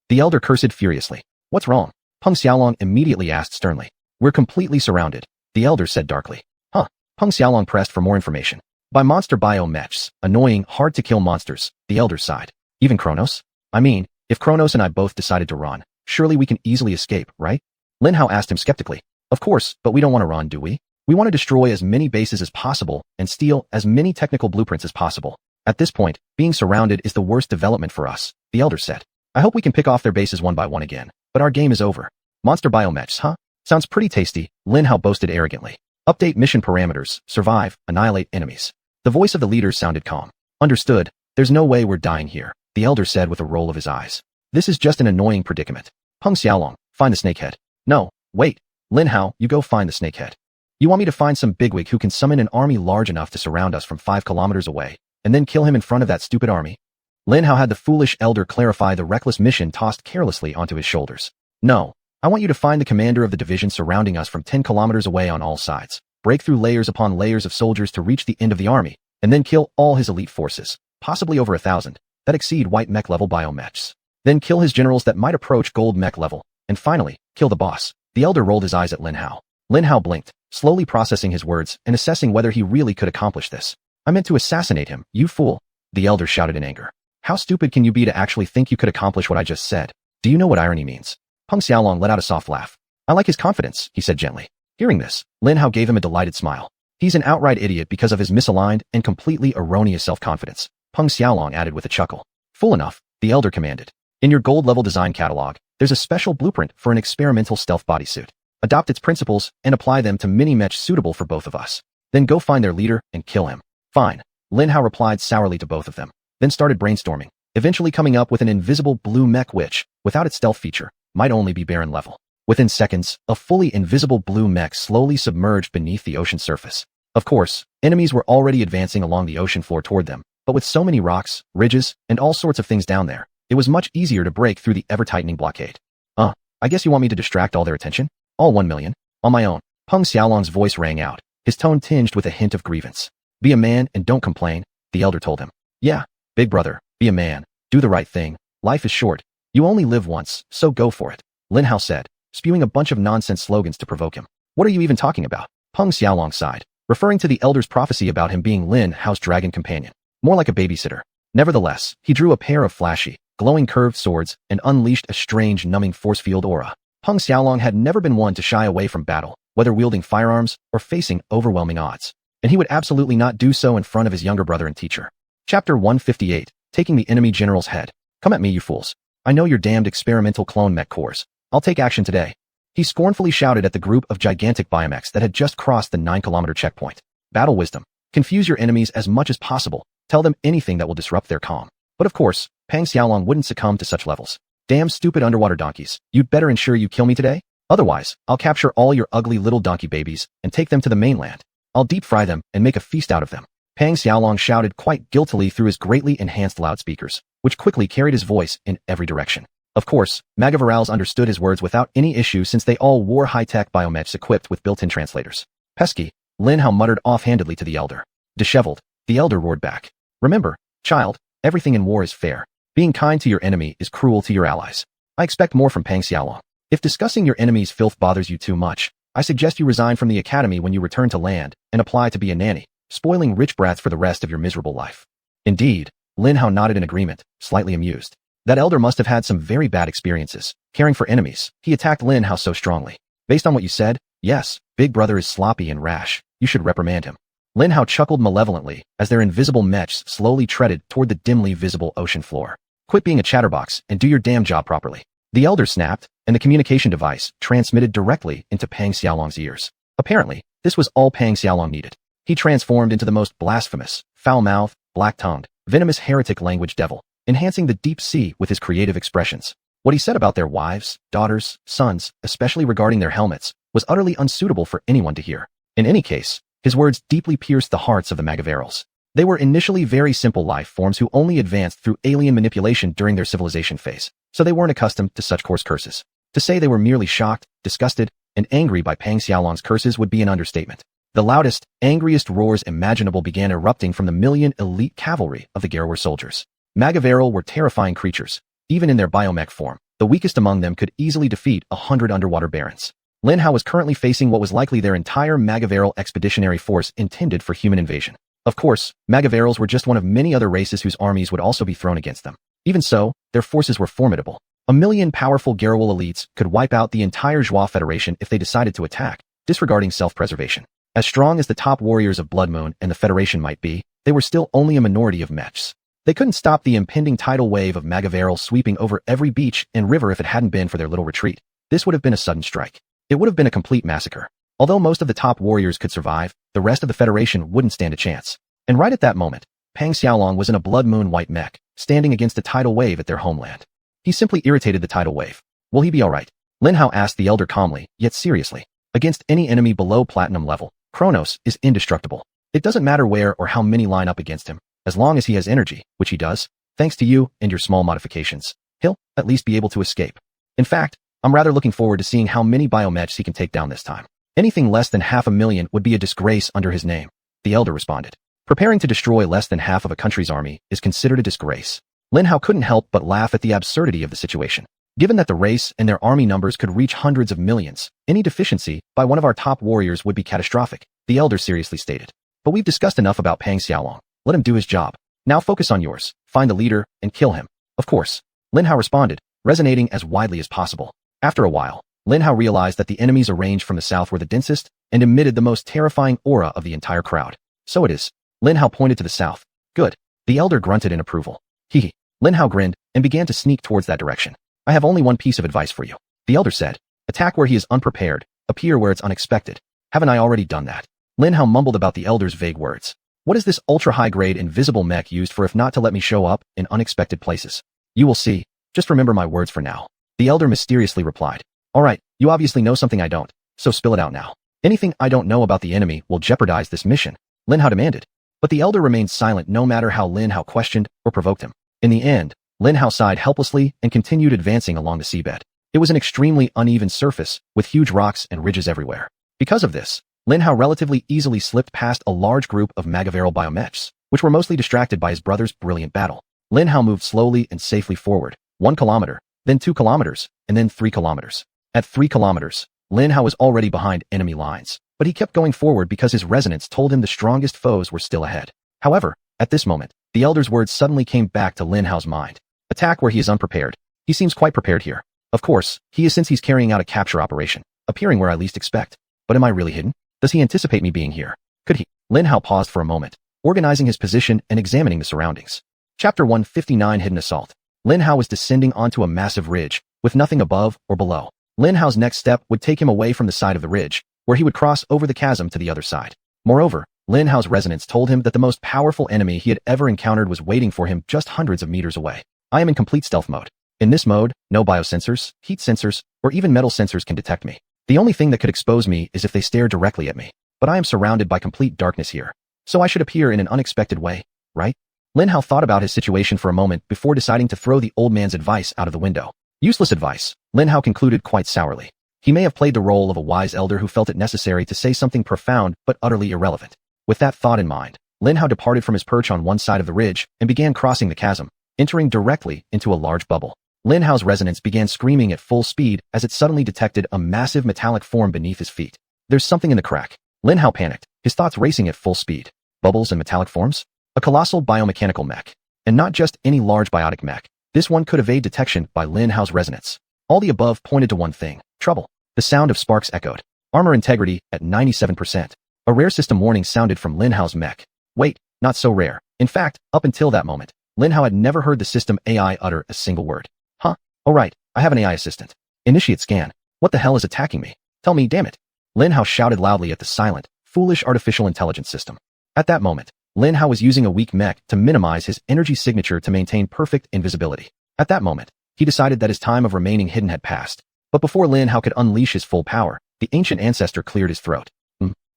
The Elder cursed furiously. What's wrong? Peng Xiaolong immediately asked sternly. We're completely surrounded, the Elder said darkly. Huh. Peng Xiaolong pressed for more information. By monster biomechs, annoying, hard-to-kill monsters, the Elder sighed. Even Kronos? I mean, if Kronos and I both decided to run, surely we can easily escape, right? Lin Hao asked him skeptically. Of course, but we don't want to run, do we? We want to destroy as many bases as possible and steal as many technical blueprints as possible. At this point, being surrounded is the worst development for us, the Elder said. I hope we can pick off their bases one by one again, but our game is over. Monster biomechs, huh? Sounds pretty tasty, Lin Hao boasted arrogantly. Update mission parameters, survive, annihilate enemies. The voice of the leader sounded calm. Understood, there's no way we're dying here, the Elder said with a roll of his eyes. This is just an annoying predicament. Peng Xiaolong, find the snakehead. No, wait, Lin Hao, you go find the snakehead. You want me to find some bigwig who can summon an army large enough to surround us from 5 kilometers away, and then kill him in front of that stupid army? Lin Hao had the foolish Elder clarify the reckless mission tossed carelessly onto his shoulders. No, I want you to find the commander of the division surrounding us from 10 kilometers away on all sides, break through layers upon layers of soldiers to reach the end of the army, and then kill all his elite forces, possibly over 1,000, that exceed white mech level biomechs. Then kill his generals that might approach gold mech level, and finally, kill the boss. The Elder rolled his eyes at Lin Hao. Lin Hao blinked, slowly processing his words and assessing whether he really could accomplish this. I meant to assassinate him, you fool, the Elder shouted in anger. How stupid can you be to actually think you could accomplish what I just said? Do you know what irony means? Peng Xiaolong let out a soft laugh. I like his confidence, he said gently. Hearing this, Lin Hao gave him a delighted smile. He's an outright idiot because of his misaligned and completely erroneous self-confidence, Peng Xiaolong added with a chuckle. Fool enough, the elder commanded. In your gold-level design catalog, there's a special blueprint for an experimental stealth bodysuit. Adopt its principles and apply them to mini-mechs suitable for both of us. Then go find their leader and kill him. Fine. Lin Hao replied sourly to both of them, then started brainstorming, eventually coming up with an invisible blue mech which, without its stealth feature, might only be barren level. Within seconds, a fully invisible blue mech slowly submerged beneath the ocean surface. Of course, enemies were already advancing along the ocean floor toward them, but with so many rocks, ridges, and all sorts of things down there, it was much easier to break through the ever-tightening blockade. I guess you want me to distract all their attention? All 1 million? On my own. Peng Xiaolong's voice rang out, his tone tinged with a hint of grievance. Be a man and don't complain, the elder told him. Yeah, big brother, be a man, do the right thing, life is short, you only live once, so go for it, Lin Hao said, spewing a bunch of nonsense slogans to provoke him. What are you even talking about? Peng Xiaolong sighed, referring to the elder's prophecy about him being Lin Hao's dragon companion, more like a babysitter. Nevertheless, he drew a pair of flashy, glowing curved swords and unleashed a strange numbing force field aura. Peng Xiaolong had never been one to shy away from battle, whether wielding firearms or facing overwhelming odds, and he would absolutely not do so in front of his younger brother and teacher. Chapter 158, Taking the Enemy General's Head. Come at me, you fools. I know your damned experimental clone mech cores. I'll take action today. He scornfully shouted at the group of gigantic biomechs that had just crossed the 9-kilometer checkpoint. Battle wisdom. Confuse your enemies as much as possible. Tell them anything that will disrupt their calm. But of course, Peng Xiaolong wouldn't succumb to such levels. Damn stupid underwater donkeys, you'd better ensure you kill me today? Otherwise, I'll capture all your ugly little donkey babies and take them to the mainland. I'll deep fry them and make a feast out of them. Peng Xiaolong shouted quite guiltily through his greatly enhanced loudspeakers, which quickly carried his voice in every direction. Of course, Magavarals understood his words without any issue since they all wore high-tech biomechs equipped with built-in translators. Pesky, Lin Hao muttered offhandedly to the elder. Disheveled, the elder roared back. Remember, child, everything in war is fair. Being kind to your enemy is cruel to your allies. I expect more from Peng Xiaolong. If discussing your enemy's filth bothers you too much, I suggest you resign from the academy when you return to land and apply to be a nanny, spoiling rich brats for the rest of your miserable life. Indeed, Lin Hao nodded in agreement, slightly amused. That elder must have had some very bad experiences, caring for enemies. He attacked Lin Hao so strongly. Based on what you said, yes, big brother is sloppy and rash. You should reprimand him. Lin Hao chuckled malevolently as their invisible mechs slowly treaded toward the dimly visible ocean floor. Quit being a chatterbox and do your damn job properly. The elder snapped, and the communication device transmitted directly into Peng Xiaolong's ears. Apparently, this was all Peng Xiaolong needed. He transformed into the most blasphemous, foul-mouthed, black-tongued, venomous heretic language devil, enhancing the deep sea with his creative expressions. What he said about their wives, daughters, sons, especially regarding their helmets, was utterly unsuitable for anyone to hear. In any case, his words deeply pierced the hearts of the Magavarals. They were initially very simple life forms who only advanced through alien manipulation during their civilization phase, so they weren't accustomed to such coarse curses. To say they were merely shocked, disgusted, and angry by Peng Xiaolong's curses would be an understatement. The loudest, angriest roars imaginable began erupting from the million elite cavalry of the Garrower soldiers. Magavaral were terrifying creatures. Even in their biomech form, the weakest among them could easily defeat 100 underwater barons. Lin Hao was currently facing what was likely their entire Magavaral expeditionary force intended for human invasion. Of course, Magavarals were just one of many other races whose armies would also be thrown against them. Even so, their forces were formidable. 1 million powerful Garrower elites could wipe out the entire Zhua Federation if they decided to attack, disregarding self-preservation. As strong as the top warriors of Blood Moon and the Federation might be, they were still only a minority of mechs. They couldn't stop the impending tidal wave of Magavarals sweeping over every beach and river if it hadn't been for their little retreat. This would have been a sudden strike. It would have been a complete massacre. Although most of the top warriors could survive, the rest of the Federation wouldn't stand a chance. And right at that moment, Peng Xiaolong was in a Blood Moon white mech, standing against a tidal wave at their homeland. He simply irritated the tidal wave. Will he be alright? Lin Hao asked the elder calmly, yet seriously. Against any enemy below platinum level, Kronos is indestructible. It doesn't matter where or how many line up against him, as long as he has energy, which he does, thanks to you and your small modifications. He'll at least be able to escape. In fact, I'm rather looking forward to seeing how many biomechs he can take down this time. Anything less than 500,000 would be a disgrace under his name, the elder responded. Preparing to destroy less than half of a country's army is considered a disgrace. Lin Hao couldn't help but laugh at the absurdity of the situation. Given that the race and their army numbers could reach hundreds of millions, any deficiency by one of our top warriors would be catastrophic, the elder seriously stated. But we've discussed enough about Peng Xiaolong. Let him do his job. Now focus on yours, find the leader, and kill him. Of course, Lin Hao responded, resonating as widely as possible. After a while, Lin Hao realized that the enemies arranged from the south were the densest and emitted the most terrifying aura of the entire crowd. So it is. Lin Hao pointed to the south. Good. The elder grunted in approval. Hee. Lin Hao grinned and began to sneak towards that direction. I have only one piece of advice for you. The elder said. Attack where he is unprepared, appear where it's unexpected. Haven't I already done that? Lin Hao mumbled about the elder's vague words. What is this ultra-high-grade invisible mech used for if not to let me show up in unexpected places? You will see. Just remember my words for now. The elder mysteriously replied. Alright, you obviously know something I don't, so spill it out now. Anything I don't know about the enemy will jeopardize this mission, Lin Hao demanded. But the elder remained silent no matter how Lin Hao questioned or provoked him. In the end, Lin Hao sighed helplessly and continued advancing along the seabed. It was an extremely uneven surface, with huge rocks and ridges everywhere. Because of this, Lin Hao relatively easily slipped past a large group of Magaveral biomechs, which were mostly distracted by his brother's brilliant battle. Lin Hao moved slowly and safely forward, 1 kilometer, then 2 kilometers, and then 3 kilometers. At 3 kilometers, Lin Hao was already behind enemy lines, but he kept going forward because his resonance told him the strongest foes were still ahead. However, at this moment, the elder's words suddenly came back to Lin Hao's mind. Attack where he is unprepared. He seems quite prepared here. Of course, he is since he's carrying out a capture operation, appearing where I least expect. But am I really hidden? Does he anticipate me being here? Could he? Lin Hao paused for a moment, organizing his position and examining the surroundings. Chapter 159 Hidden Assault. Lin Hao was descending onto a massive ridge, with nothing above or below. Lin Hao's next step would take him away from the side of the ridge, where he would cross over the chasm to the other side. Moreover, Lin Hao's resonance told him that the most powerful enemy he had ever encountered was waiting for him just hundreds of meters away. I am in complete stealth mode. In this mode, no biosensors, heat sensors, or even metal sensors can detect me. The only thing that could expose me is if they stare directly at me. But I am surrounded by complete darkness here. So I should appear in an unexpected way, right? Lin Hao thought about his situation for a moment before deciding to throw the old man's advice out of the window. Useless advice, Lin Hao concluded quite sourly. He may have played the role of a wise elder who felt it necessary to say something profound but utterly irrelevant. With that thought in mind, Lin Hao departed from his perch on one side of the ridge and began crossing the chasm, entering directly into a large bubble. Lin Hao's resonance began screaming at full speed as it suddenly detected a massive metallic form beneath his feet. There's something in the crack. Lin Hao panicked, his thoughts racing at full speed. Bubbles and metallic forms? A colossal biomechanical mech. And not just any large biotic mech. This one could evade detection by Lin Hao's resonance. All the above pointed to one thing, trouble. The sound of sparks echoed. Armor integrity at 97%. A rare system warning sounded from Lin Hao's mech. Wait, not so rare. In fact, up until that moment, Lin Hao had never heard the system AI utter a single word. Huh? Oh right, I have an AI assistant. Initiate scan. What the hell is attacking me? Tell me, damn it. Lin Hao shouted loudly at the silent, foolish artificial intelligence system. At that moment, Lin Hao was using a weak mech to minimize his energy signature to maintain perfect invisibility. At that moment, he decided that his time of remaining hidden had passed. But before Lin Hao could unleash his full power, the ancient ancestor cleared his throat.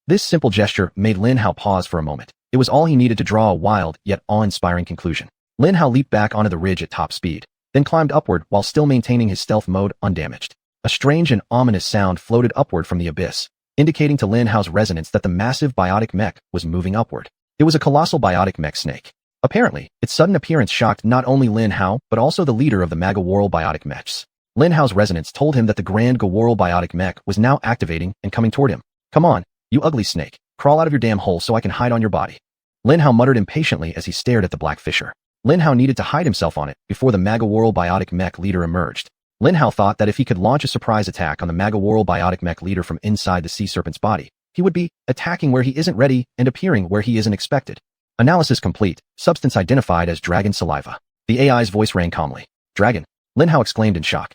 This simple gesture made Lin Hao pause for a moment. It was all he needed to draw a wild yet awe-inspiring conclusion. Lin Hao leaped back onto the ridge at top speed, then climbed upward while still maintaining his stealth mode undamaged. A strange and ominous sound floated upward from the abyss, indicating to Lin Hao's resonance that the massive biotic mech was moving upward. It was a colossal biotic mech snake. Apparently, its sudden appearance shocked not only Lin Hao, but also the leader of the Magawaral biotic mechs. Lin Hao's resonance told him that the Grand Gawaral biotic mech was now activating and coming toward him. Come on, you ugly snake, crawl out of your damn hole so I can hide on your body. Lin Hao muttered impatiently as he stared at the black fissure. Lin Hao needed to hide himself on it before the Magawaral biotic mech leader emerged. Lin Hao thought that if he could launch a surprise attack on the Magawaral biotic mech leader from inside the sea serpent's body, he would be attacking where he isn't ready and appearing where he isn't expected. Analysis complete. Substance identified as dragon saliva. The AI's voice rang calmly. Dragon. Lin Hao exclaimed in shock.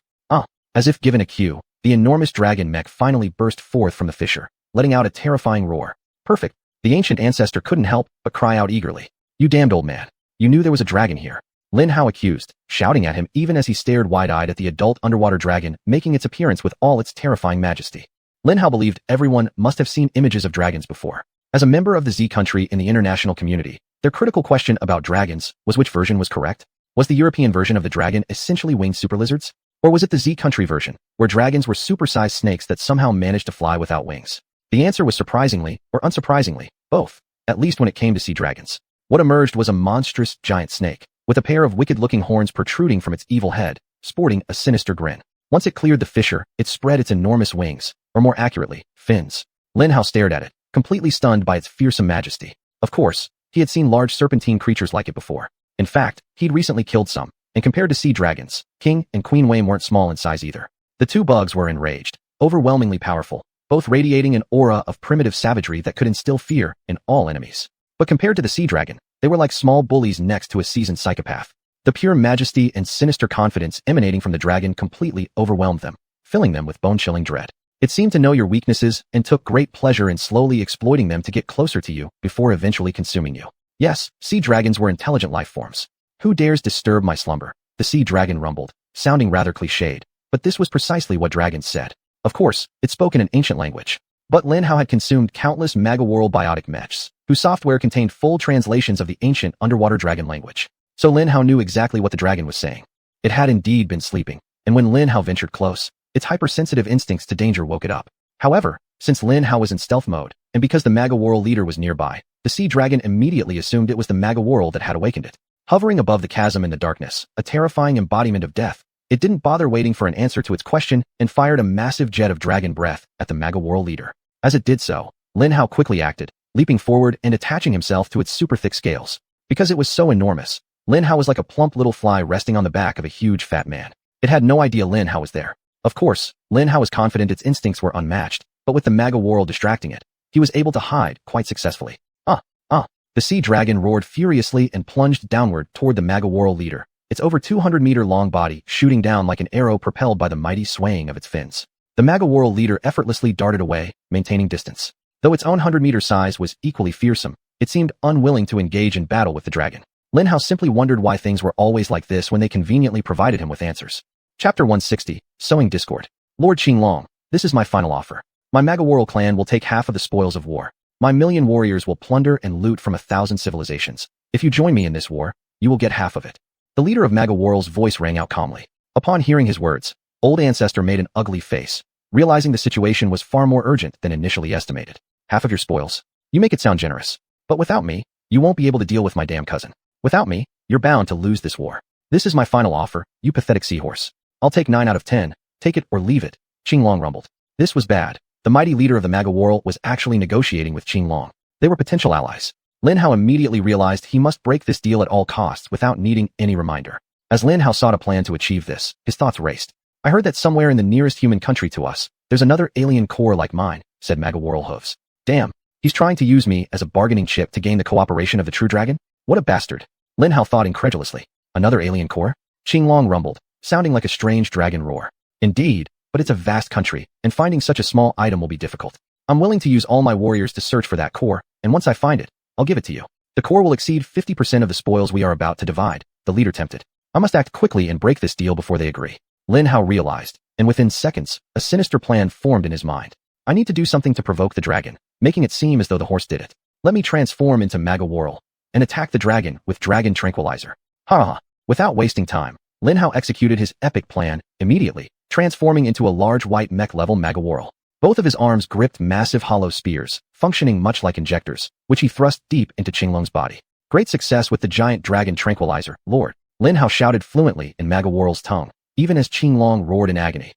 As if given a cue, the enormous dragon mech finally burst forth from the fissure, letting out a terrifying roar. Perfect. The ancient ancestor couldn't help but cry out eagerly. You damned old man. You knew there was a dragon here. Lin Hao accused, shouting at him even as he stared wide-eyed at the adult underwater dragon making its appearance with all its terrifying majesty. Lin Hao believed everyone must have seen images of dragons before. As a member of the Z country in the international community, their critical question about dragons was which version was correct. Was the European version of the dragon essentially winged super lizards? Or was it the Z country version, where dragons were supersized snakes that somehow managed to fly without wings? The answer was surprisingly, or unsurprisingly, both, at least when it came to sea dragons. What emerged was a monstrous giant snake, with a pair of wicked-looking horns protruding from its evil head, sporting a sinister grin. Once it cleared the fissure, it spread its enormous wings, or more accurately, fins. Lin Hao stared at it, completely stunned by its fearsome majesty. Of course, he had seen large serpentine creatures like it before. In fact, he'd recently killed some, and compared to sea dragons, King and Queen Wayne weren't small in size either. The two bugs were enraged. overwhelmingly powerful, both radiating an aura of primitive savagery that could instill fear in all enemies. But compared to the sea dragon, they were like small bullies next to a seasoned psychopath. The pure majesty and sinister confidence emanating from the dragon completely overwhelmed them, filling them with bone-chilling dread. It seemed to know your weaknesses and took great pleasure in slowly exploiting them to get closer to you before eventually consuming you. Yes, sea dragons were intelligent life forms. Who dares disturb my slumber? The sea dragon rumbled, sounding rather cliched, but this was precisely what dragons said. Of course, it spoke in an ancient language. But Lin Hao had consumed countless Magaworld biotic mechs, whose software contained full translations of the ancient underwater dragon language. So Lin Hao knew exactly what the dragon was saying. It had indeed been sleeping, and when Lin Hao ventured close, its hypersensitive instincts to danger woke it up. However, since Lin Hao was in stealth mode, and because the Magaworld leader was nearby, the sea dragon immediately assumed it was the Magaworld that had awakened it. Hovering above the chasm in the darkness, a terrifying embodiment of death, it didn't bother waiting for an answer to its question and fired a massive jet of dragon breath at the Magaworld leader. As it did so, Lin Hao quickly acted, leaping forward and attaching himself to its super thick scales. Because it was so enormous, Lin Hao was like a plump little fly resting on the back of a huge fat man. It had no idea Lin Hao was there. Of course, Lin Hao was confident its instincts were unmatched, but with the Magaworld distracting it, he was able to hide quite successfully. The sea dragon roared furiously and plunged downward toward the Magaworld leader, its over 200-meter long body shooting down like an arrow propelled by the mighty swaying of its fins. The Magaworld leader effortlessly darted away, maintaining distance. Though its own 100-meter size was equally fearsome, it seemed unwilling to engage in battle with the dragon. Lin Hao simply wondered why things were always like this when they conveniently provided him with answers. Chapter 160, Sowing Discord. Lord Qinglong, this is my final offer. My Magaworld clan will take half of the spoils of war. My 1,000,000 warriors will plunder and loot from 1,000 civilizations. If you join me in this war, you will get half of it. The leader of Magaworld's voice rang out calmly. Upon hearing his words, Old Ancestor made an ugly face, realizing the situation was far more urgent than initially estimated. Half of your spoils? You make it sound generous. But without me, you won't be able to deal with my damn cousin. Without me, you're bound to lose this war. This is my final offer, you pathetic seahorse. I'll take 9 out of 10, take it or leave it, Qinglong rumbled. This was bad. The mighty leader of the Magaworld was actually negotiating with Qinglong. They were potential allies. Lin Hao immediately realized he must break this deal at all costs without needing any reminder. As Lin Hao sought a plan to achieve this, his thoughts raced. I heard that somewhere in the nearest human country to us, there's another alien core like mine, said Magaworld Hooves. Damn, he's trying to use me as a bargaining chip to gain the cooperation of the true dragon? What a bastard. Lin Hao thought incredulously. Another alien core? Qinglong rumbled, sounding like a strange dragon roar. Indeed, but it's a vast country, and finding such a small item will be difficult. I'm willing to use all my warriors to search for that core, and once I find it, I'll give it to you. The core will exceed 50% of the spoils we are about to divide, the leader tempted. I must act quickly and break this deal before they agree. Lin Hao realized, and within seconds, a sinister plan formed in his mind. I need to do something to provoke the dragon, making it seem as though the horse did it. Let me transform into Magaworld and attack the dragon with Dragon Tranquilizer. Ha! Without wasting time, Lin Hao executed his epic plan immediately, transforming into a large white mech-level Magaworld. Both of his arms gripped massive hollow spears, functioning much like injectors, which he thrust deep into Qinglong's body. Great success with the giant Dragon Tranquilizer, Lord. Lin Hao shouted fluently in Magaworld's tongue, even as Qinglong roared in agony.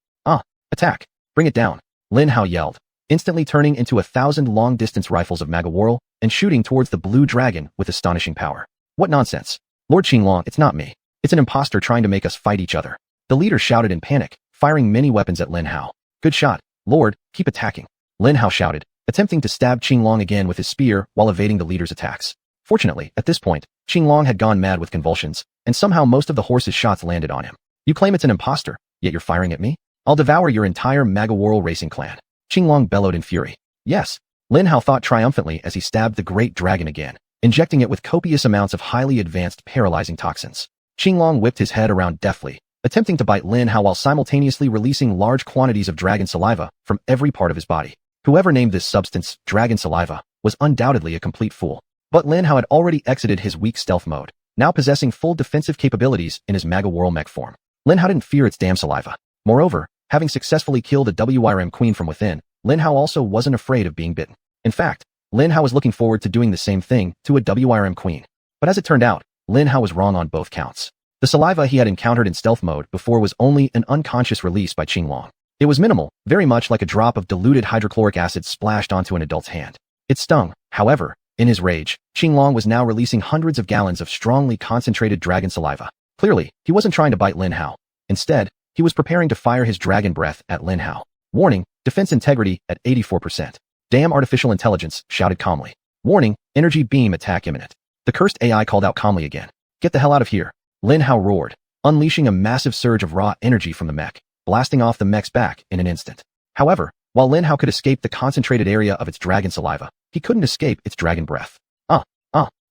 Attack! Bring it down! Lin Hao yelled, instantly turning into 1,000 long-distance rifles of Magaworld and shooting towards the blue dragon with astonishing power. What nonsense! Lord Qinglong, it's not me. It's an imposter trying to make us fight each other. The leader shouted in panic, firing many weapons at Lin Hao. Good shot, Lord, keep attacking. Lin Hao shouted, attempting to stab Qinglong again with his spear while evading the leader's attacks. Fortunately, at this point, Qinglong had gone mad with convulsions, and somehow most of the horse's shots landed on him. You claim it's an imposter, yet you're firing at me? I'll devour your entire Magaworld racing clan. Qinglong bellowed in fury. Yes, Lin Hao thought triumphantly as he stabbed the great dragon again, injecting it with copious amounts of highly advanced paralyzing toxins. Qinglong whipped his head around deftly, attempting to bite Lin Hao while simultaneously releasing large quantities of dragon saliva from every part of his body. Whoever named this substance, dragon saliva, was undoubtedly a complete fool. But Lin Hao had already exited his weak stealth mode, now possessing full defensive capabilities in his Magaworld mech form. Lin Hao didn't fear its damn saliva. Moreover, having successfully killed a WRM queen from within, Lin Hao also wasn't afraid of being bitten. In fact, Lin Hao was looking forward to doing the same thing to a WRM queen. But as it turned out, Lin Hao was wrong on both counts. The saliva he had encountered in stealth mode before was only an unconscious release by Qinglong. It was minimal, very much like a drop of diluted hydrochloric acid splashed onto an adult's hand. It stung, however. In his rage, Qinglong was now releasing hundreds of gallons of strongly concentrated dragon saliva. Clearly, he wasn't trying to bite Lin Hao. Instead, he was preparing to fire his dragon breath at Lin Hao. Warning, defense integrity at 84%. Damn artificial intelligence, shouted calmly. Warning, energy beam attack imminent. The cursed AI called out calmly again. Get the hell out of here. Lin Hao roared, unleashing a massive surge of raw energy from the mech, blasting off the mech's back in an instant. However, while Lin Hao could escape the concentrated area of its dragon saliva, he couldn't escape its dragon breath.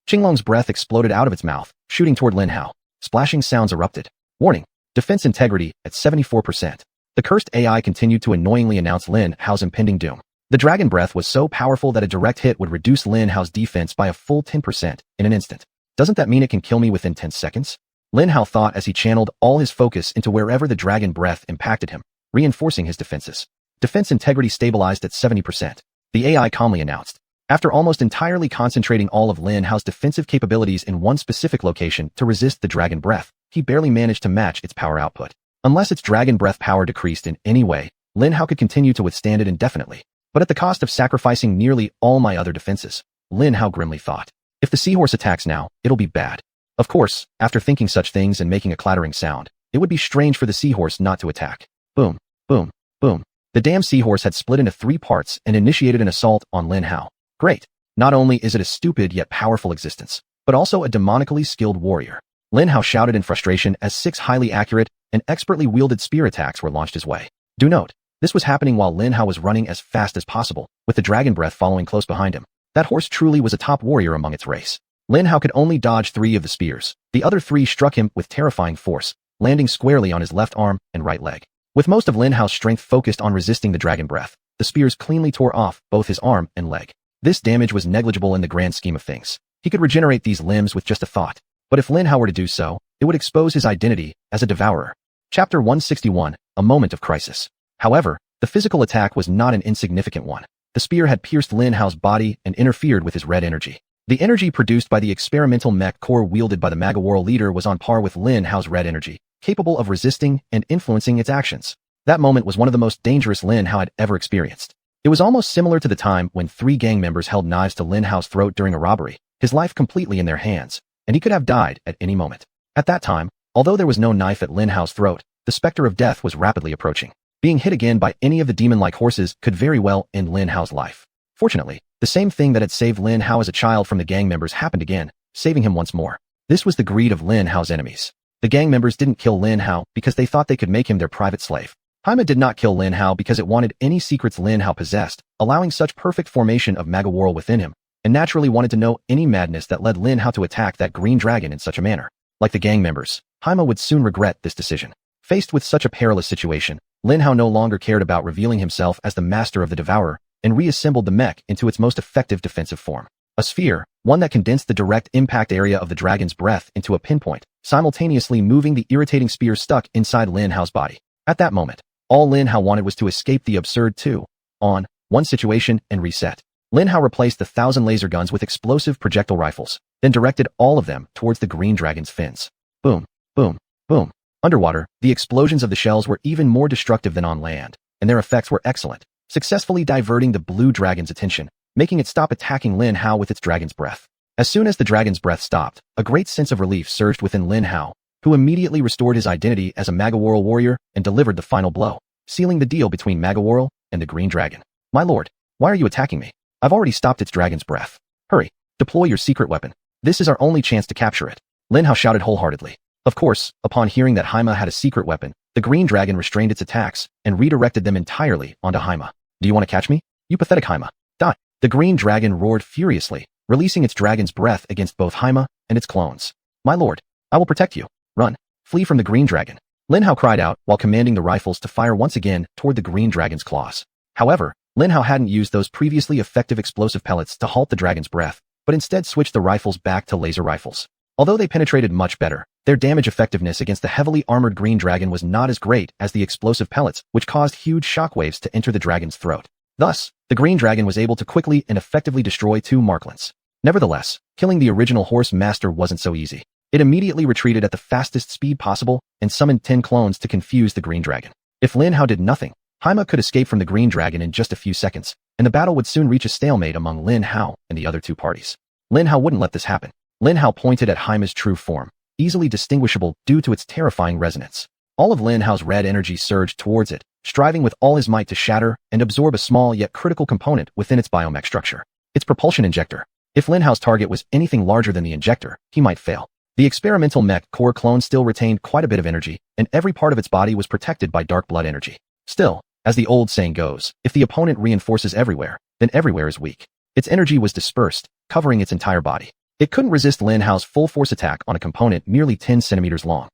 Qinglong's breath exploded out of its mouth, shooting toward Lin Hao. Splashing sounds erupted. Warning, defense integrity at 74%. The cursed AI continued to annoyingly announce Lin Hao's impending doom. The dragon breath was so powerful that a direct hit would reduce Lin Hao's defense by a full 10% in an instant. Doesn't that mean it can kill me within 10 seconds? Lin Hao thought as he channeled all his focus into wherever the dragon breath impacted him, reinforcing his defenses. Defense integrity stabilized at 70%. The AI calmly announced. After almost entirely concentrating all of Lin Hao's defensive capabilities in one specific location to resist the dragon breath, he barely managed to match its power output. Unless its dragon breath power decreased in any way, Lin Hao could continue to withstand it indefinitely. But at the cost of sacrificing nearly all my other defenses, Lin Hao grimly thought. If the seahorse attacks now, it'll be bad. Of course, after thinking such things and making a clattering sound, it would be strange for the seahorse not to attack. Boom, boom, boom. The damn seahorse had split into 3 parts and initiated an assault on Lin Hao. Great. Not only is it a stupid yet powerful existence, but also a demonically skilled warrior. Lin Hao shouted in frustration as 6 highly accurate and expertly wielded spear attacks were launched his way. Do note, this was happening while Lin Hao was running as fast as possible, with the dragon breath following close behind him. That horse truly was a top warrior among its race. Lin Hao could only dodge 3 of the spears. The other 3 struck him with terrifying force, landing squarely on his left arm and right leg. With most of Lin Hao's strength focused on resisting the dragon breath, the spears cleanly tore off both his arm and leg. This damage was negligible in the grand scheme of things. He could regenerate these limbs with just a thought. But if Lin Hao were to do so, it would expose his identity as a devourer. Chapter 161, A Moment of Crisis. However, the physical attack was not an insignificant one. The spear had pierced Lin Hao's body and interfered with his red energy. The energy produced by the experimental mech core wielded by the Magaworld leader was on par with Lin Hao's red energy, capable of resisting and influencing its actions. That moment was one of the most dangerous Lin Hao had ever experienced. It was almost similar to the time when 3 gang members held knives to Lin Hao's throat during a robbery, his life completely in their hands, and he could have died at any moment. At that time, although there was no knife at Lin Hao's throat, the specter of death was rapidly approaching. Being hit again by any of the demon-like horses could very well end Lin Hao's life. Fortunately, the same thing that had saved Lin Hao as a child from the gang members happened again, saving him once more. This was the greed of Lin Hao's enemies. The gang members didn't kill Lin Hao because they thought they could make him their private slave. Haima did not kill Lin Hao because it wanted any secrets Lin Hao possessed, allowing such perfect formation of Magaworld within him, and naturally wanted to know any madness that led Lin Hao to attack that green dragon in such a manner. Like the gang members, Haima would soon regret this decision. Faced with such a perilous situation, Lin Hao no longer cared about revealing himself as the master of the devourer, and reassembled the mech into its most effective defensive form. A sphere, one that condensed the direct impact area of the dragon's breath into a pinpoint, simultaneously moving the irritating spear stuck inside Lin Hao's body. At that moment, all Lin Hao wanted was to escape the absurd 2-on-1 situation and reset. Lin Hao replaced the 1,000 laser guns with explosive projectile rifles, then directed all of them towards the green dragon's fins. Boom, boom, boom. Underwater, the explosions of the shells were even more destructive than on land, and their effects were excellent, successfully diverting the blue dragon's attention, making it stop attacking Lin Hao with its dragon's breath. As soon as the dragon's breath stopped, a great sense of relief surged within Lin Hao, who immediately restored his identity as a Magaworld warrior and delivered the final blow, sealing the deal between Magaworld and the green dragon. My lord, why are you attacking me? I've already stopped its dragon's breath. Hurry, deploy your secret weapon. This is our only chance to capture it. Lin Hao shouted wholeheartedly. Of course, upon hearing that Haima had a secret weapon, the green dragon restrained its attacks and redirected them entirely onto Haima. Do you want to catch me? You pathetic Haima. Die. The green dragon roared furiously, releasing its dragon's breath against both Haima and its clones. My lord, I will protect you. Run. Flee from the green dragon. Lin Hao cried out while commanding the rifles to fire once again toward the green dragon's claws. However, Lin Hao hadn't used those previously effective explosive pellets to halt the dragon's breath, but instead switched the rifles back to laser rifles. Although they penetrated much better, their damage effectiveness against the heavily armored green dragon was not as great as the explosive pellets, which caused huge shockwaves to enter the dragon's throat. Thus, the green dragon was able to quickly and effectively destroy 2 marklings. Nevertheless, killing the original horse master wasn't so easy. It immediately retreated at the fastest speed possible and summoned 10 clones to confuse the green dragon. If Lin Hao did nothing, Haima could escape from the green dragon in just a few seconds, and the battle would soon reach a stalemate among Lin Hao and the other 2 parties. Lin Hao wouldn't let this happen. Lin Hao pointed at Haima's true form, easily distinguishable due to its terrifying resonance. All of Lin Hao's red energy surged towards it, striving with all his might to shatter and absorb a small yet critical component within its biomech structure. Its propulsion injector. If Lin Hao's target was anything larger than the injector, he might fail. The experimental mech core clone still retained quite a bit of energy, and every part of its body was protected by dark blood energy. Still, as the old saying goes, if the opponent reinforces everywhere, then everywhere is weak. Its energy was dispersed, covering its entire body. It couldn't resist Lin Hao's full force attack on a component merely 10 centimeters long.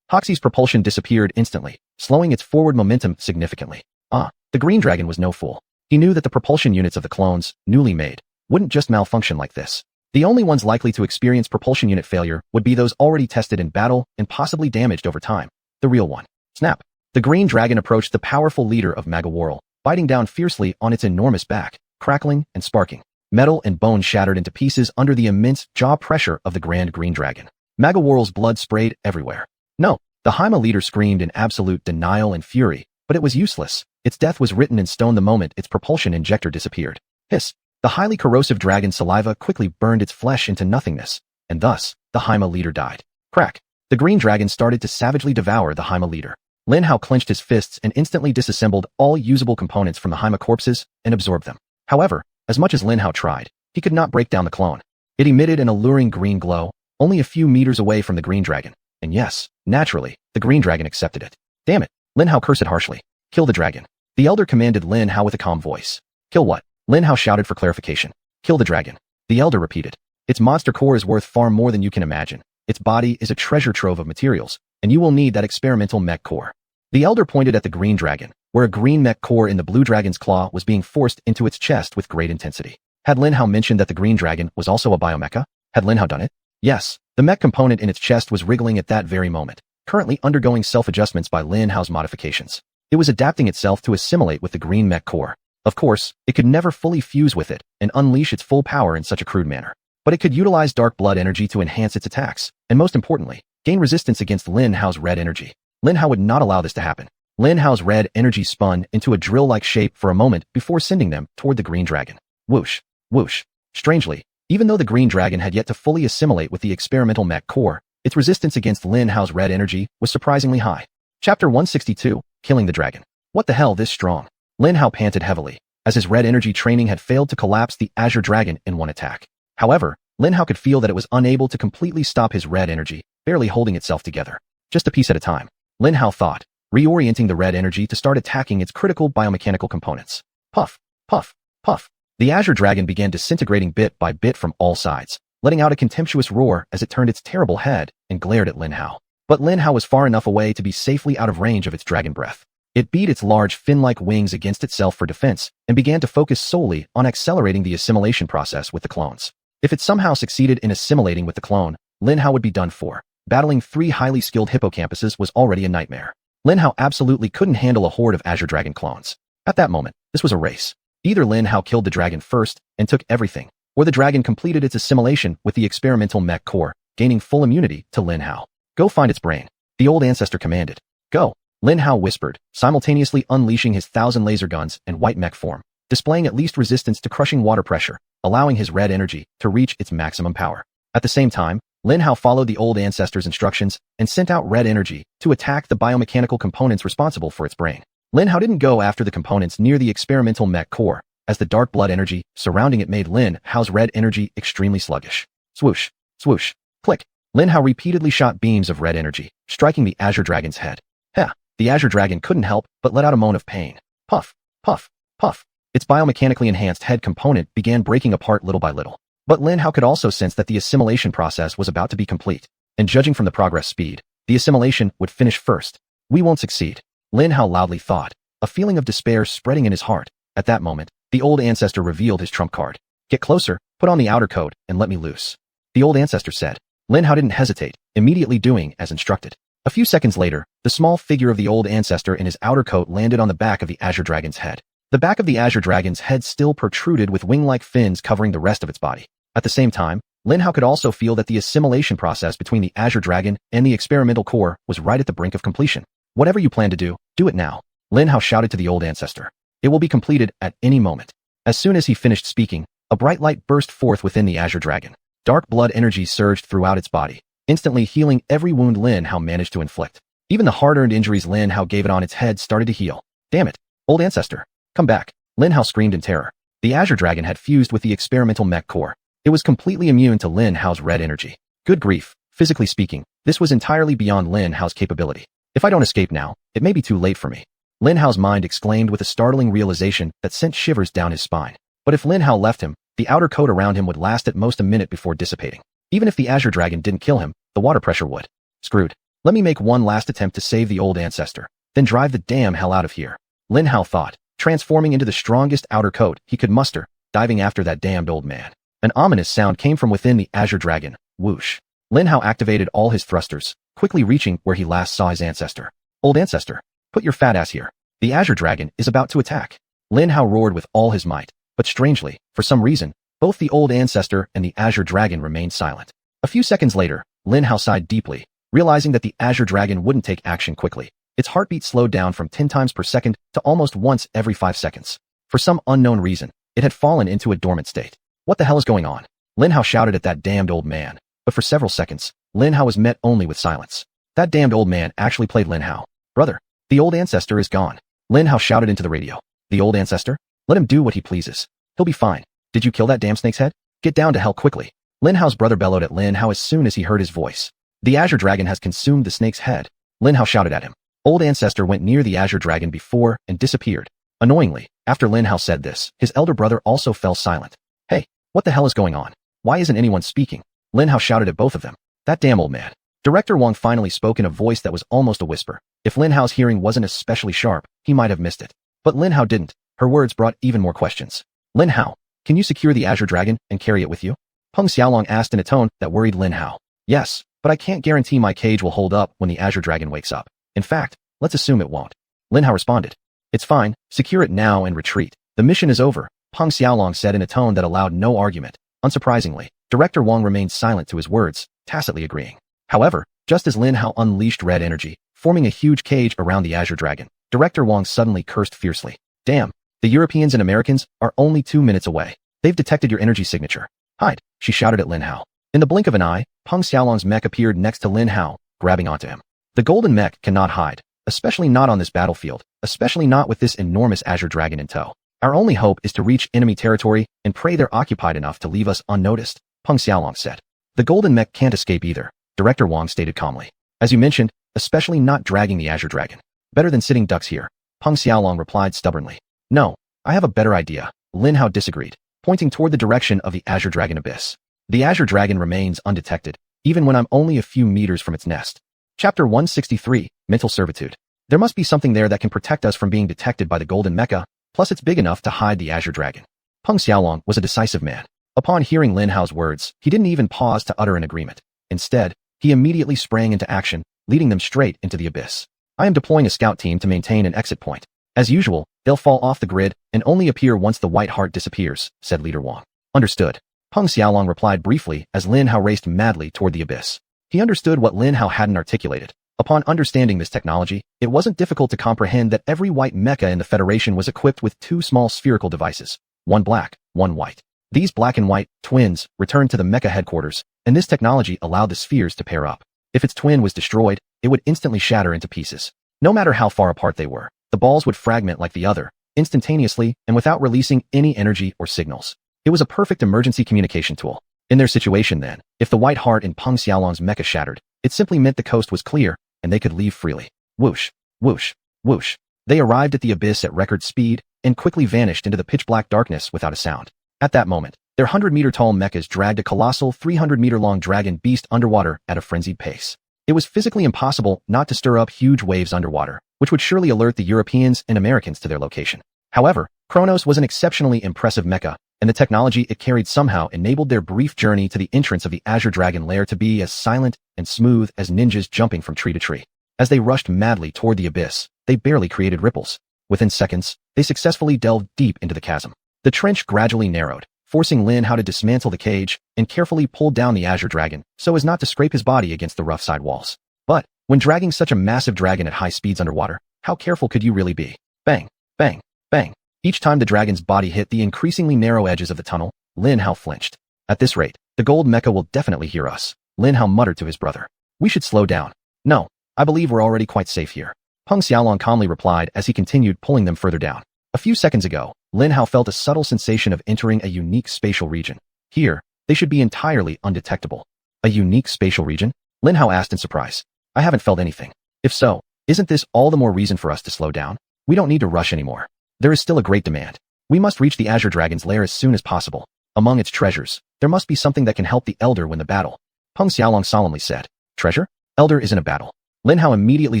Hoxie's propulsion disappeared instantly, slowing its forward momentum significantly. The green dragon was no fool. He knew that the propulsion units of the clones, newly made, wouldn't just malfunction like this. The only ones likely to experience propulsion unit failure would be those already tested in battle and possibly damaged over time. The real one. Snap. The green dragon approached the powerful leader of Magaworld, biting down fiercely on its enormous back, crackling and sparking. Metal and bone shattered into pieces under the immense jaw pressure of the grand green dragon. Magaworld's blood sprayed everywhere. No, the Haima leader screamed in absolute denial and fury, but it was useless. Its death was written in stone the moment its propulsion injector disappeared. Hiss. The highly corrosive dragon's saliva quickly burned its flesh into nothingness, and thus, the Haima leader died. Crack. The green dragon started to savagely devour the Haima leader. Lin Hao clenched his fists and instantly disassembled all usable components from the Haima corpses and absorbed them. However, as much as Lin Hao tried, he could not break down the clone. It emitted an alluring green glow, only a few meters away from the green dragon. And yes, naturally, the green dragon accepted it. Damn it, Lin Hao cursed harshly. Kill the dragon. The elder commanded Lin Hao with a calm voice. Kill what? Lin Hao shouted for clarification. Kill the dragon. The elder repeated. Its monster core is worth far more than you can imagine. Its body is a treasure trove of materials, and you will need that experimental mech core. The elder pointed at the green dragon, where a green mech core in the blue dragon's claw was being forced into its chest with great intensity. Had Lin Hao mentioned that the green dragon was also a biomecha? Had Lin Hao done it? Yes, the mech component in its chest was wriggling at that very moment, currently undergoing self-adjustments by Lin Hao's modifications. It was adapting itself to assimilate with the green mech core. Of course, it could never fully fuse with it and unleash its full power in such a crude manner. But it could utilize dark blood energy to enhance its attacks, and most importantly, gain resistance against Lin Hao's red energy. Lin Hao would not allow this to happen. Lin Hao's red energy spun into a drill-like shape for a moment before sending them toward the green dragon. Whoosh, whoosh. Strangely, even though the green dragon had yet to fully assimilate with the experimental mech core, its resistance against Lin Hao's red energy was surprisingly high. Chapter 162, Killing the Dragon. What the hell this strong? Lin Hao panted heavily, as his red energy training had failed to collapse the Azure Dragon in one attack. However, Lin Hao could feel that it was unable to completely stop his red energy, barely holding itself together. Just a piece at a time, Lin Hao thought, reorienting the red energy to start attacking its critical biomechanical components. Puff, puff, puff. The Azure Dragon began disintegrating bit by bit from all sides, letting out a contemptuous roar as it turned its terrible head and glared at Lin Hao. But Lin Hao was far enough away to be safely out of range of its dragon breath. It beat its large fin-like wings against itself for defense and began to focus solely on accelerating the assimilation process with the clones. If it somehow succeeded in assimilating with the clone, Lin Hao would be done for. Battling 3 highly skilled hippocampuses was already a nightmare. Lin Hao absolutely couldn't handle a horde of Azure Dragon clones. At that moment, this was a race. Either Lin Hao killed the dragon first and took everything, or the dragon completed its assimilation with the experimental mech core, gaining full immunity to Lin Hao. Go find its brain. The old ancestor commanded. Go. Lin Hao whispered, simultaneously unleashing his 1,000 laser guns and white mech form, displaying at least resistance to crushing water pressure, allowing his red energy to reach its maximum power. At the same time, Lin Hao followed the old ancestor's instructions and sent out red energy to attack the biomechanical components responsible for its brain. Lin Hao didn't go after the components near the experimental mech core, as the dark blood energy surrounding it made Lin Hao's red energy extremely sluggish. Swoosh, swoosh, click. Lin Hao repeatedly shot beams of red energy, striking the Azure Dragon's head. Heh. The Azure Dragon couldn't help but let out a moan of pain. Puff, puff, puff. Its biomechanically enhanced head component began breaking apart little by little. But Lin Hao could also sense that the assimilation process was about to be complete, and judging from the progress speed, the assimilation would finish first. We won't succeed, Lin Hao loudly thought, a feeling of despair spreading in his heart. At that moment, the old ancestor revealed his trump card. Get closer, put on the outer coat, and let me loose. The old ancestor said. Lin Hao didn't hesitate, immediately doing as instructed. A few seconds later, the small figure of the old ancestor in his outer coat landed on the back of the Azure Dragon's head. The back of the Azure Dragon's head still protruded with wing-like fins covering the rest of its body. At the same time, Lin Hao could also feel that the assimilation process between the Azure Dragon and the experimental core was right at the brink of completion. Whatever you plan to do it now, Lin Hao shouted to the old ancestor. It will be completed at any moment. As soon as he finished speaking, a bright light burst forth within the Azure Dragon. Dark blood energy surged throughout its body, instantly healing every wound Lin Hao managed to inflict. Even the hard-earned injuries Lin Hao gave it on its head started to heal. Damn it. Old ancestor. Come back. Lin Hao screamed in terror. The Azure Dragon had fused with the experimental mech core. It was completely immune to Lin Hao's red energy. Good grief. Physically speaking, this was entirely beyond Lin Hao's capability. If I don't escape now, it may be too late for me. Lin Hao's mind exclaimed with a startling realization that sent shivers down his spine. But if Lin Hao left him, the outer coat around him would last at most a minute before dissipating. Even if the Azure Dragon didn't kill him, the water pressure would. Screwed. Let me make one last attempt to save the old ancestor, then drive the damn hell out of here. Lin Hao thought, transforming into the strongest outer coat he could muster, diving after that damned old man. An ominous sound came from within the Azure Dragon. Whoosh. Lin Hao activated all his thrusters, quickly reaching where he last saw his ancestor. Old ancestor, put your fat ass here. The Azure Dragon is about to attack. Lin Hao roared with all his might, but strangely, for some reason, both the old ancestor and the Azure Dragon remained silent. A few seconds later, Lin Hao sighed deeply, realizing that the Azure Dragon wouldn't take action quickly. Its heartbeat slowed down from 10 times per second to almost once every 5 seconds. For some unknown reason, it had fallen into a dormant state. What the hell is going on? Lin Hao shouted at that damned old man, but for several seconds, Lin Hao was met only with silence. That damned old man actually played Lin Hao. Brother, the old ancestor is gone. Lin Hao shouted into the radio. The old ancestor? Let him do what he pleases. He'll be fine. Did you kill that damn snake's head? Get down to hell quickly. Lin Hao's brother bellowed at Lin Hao as soon as he heard his voice. The Azure Dragon has consumed the snake's head. Lin Hao shouted at him. Old ancestor went near the Azure Dragon before and disappeared. Annoyingly, after Lin Hao said this, his elder brother also fell silent. Hey, what the hell is going on? Why isn't anyone speaking? Lin Hao shouted at both of them. That damn old man. Director Wang finally spoke in a voice that was almost a whisper. If Lin Hao's hearing wasn't especially sharp, he might have missed it. But Lin Hao didn't. Her words brought even more questions. Lin Hao, can you secure the Azure Dragon and carry it with you? Peng Xiaolong asked in a tone that worried Lin Hao. Yes, but I can't guarantee my cage will hold up when the Azure Dragon wakes up. In fact, let's assume it won't. Lin Hao responded. It's fine, secure it now and retreat. The mission is over, Peng Xiaolong said in a tone that allowed no argument. Unsurprisingly, Director Wang remained silent to his words, tacitly agreeing. However, just as Lin Hao unleashed red energy, forming a huge cage around the Azure Dragon, Director Wang suddenly cursed fiercely. Damn, the Europeans and Americans are only 2 minutes away. They've detected your energy signature. Hide, she shouted at Lin Hao. In the blink of an eye, Peng Xiaolong's mech appeared next to Lin Hao, grabbing onto him. The golden mech cannot hide, especially not on this battlefield, especially not with this enormous Azure Dragon in tow. Our only hope is to reach enemy territory and pray they're occupied enough to leave us unnoticed, Peng Xiaolong said. The golden mech can't escape either, Director Wang stated calmly. As you mentioned, especially not dragging the Azure Dragon. Better than sitting ducks here, Peng Xiaolong replied stubbornly. No, I have a better idea, Lin Hao disagreed, pointing toward the direction of the Azure Dragon abyss. The Azure Dragon remains undetected, even when I'm only a few meters from its nest. Chapter 163, Mental Servitude. There must be something there that can protect us from being detected by the golden mecha, plus it's big enough to hide the Azure Dragon. Peng Xiaolong was a decisive man. Upon hearing Lin Hao's words, he didn't even pause to utter an agreement. Instead, he immediately sprang into action, leading them straight into the abyss. I am deploying a scout team to maintain an exit point. As usual, they'll fall off the grid and only appear once the white heart disappears, said Leader Wang. Understood. Peng Xiaolong replied briefly as Lin Hao raced madly toward the abyss. He understood what Lin Hao hadn't articulated. Upon understanding this technology, it wasn't difficult to comprehend that every white mecha in the Federation was equipped with 2 small spherical devices, one black, one white. These black and white twins returned to the mecha headquarters, and this technology allowed the spheres to pair up. If its twin was destroyed, it would instantly shatter into pieces. No matter how far apart they were, the balls would fragment like the other, instantaneously and without releasing any energy or signals. It was a perfect emergency communication tool. In their situation then, if the white heart in Peng Xiaolong's mecha shattered, it simply meant the coast was clear, and they could leave freely. Whoosh, whoosh, whoosh. They arrived at the abyss at record speed, and quickly vanished into the pitch-black darkness without a sound. At that moment, their 100-meter-tall mechas dragged a colossal 300-meter-long dragon beast underwater at a frenzied pace. It was physically impossible not to stir up huge waves underwater, which would surely alert the Europeans and Americans to their location. However, Kronos was an exceptionally impressive mecha, and the technology it carried somehow enabled their brief journey to the entrance of the Azure Dragon lair to be as silent and smooth as ninjas jumping from tree to tree. As they rushed madly toward the abyss, they barely created ripples. Within seconds, they successfully delved deep into the chasm. The trench gradually narrowed, forcing Lin Hao to dismantle the cage and carefully pull down the Azure Dragon so as not to scrape his body against the rough side walls. But, when dragging such a massive dragon at high speeds underwater, how careful could you really be? Bang, bang, bang. Each time the dragon's body hit the increasingly narrow edges of the tunnel, Lin Hao flinched. At this rate, the gold mecha will definitely hear us, Lin Hao muttered to his brother. We should slow down. No, I believe we're already quite safe here. Peng Xiaolong calmly replied as he continued pulling them further down. A few seconds ago, Lin Hao felt a subtle sensation of entering a unique spatial region. Here, they should be entirely undetectable. A unique spatial region? Lin Hao asked in surprise. I haven't felt anything. If so, isn't this all the more reason for us to slow down? We don't need to rush anymore. There is still a great demand. We must reach the Azure Dragon's lair as soon as possible. Among its treasures, there must be something that can help the Elder win the battle. Peng Xiaolong solemnly said. Treasure? Elder is in a battle. Lin Hao immediately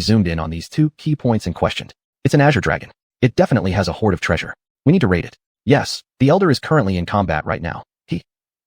zoomed in on these two key points and questioned. It's an Azure Dragon. It definitely has a hoard of treasure. We need to raid it. Yes, the Elder is currently in combat right now.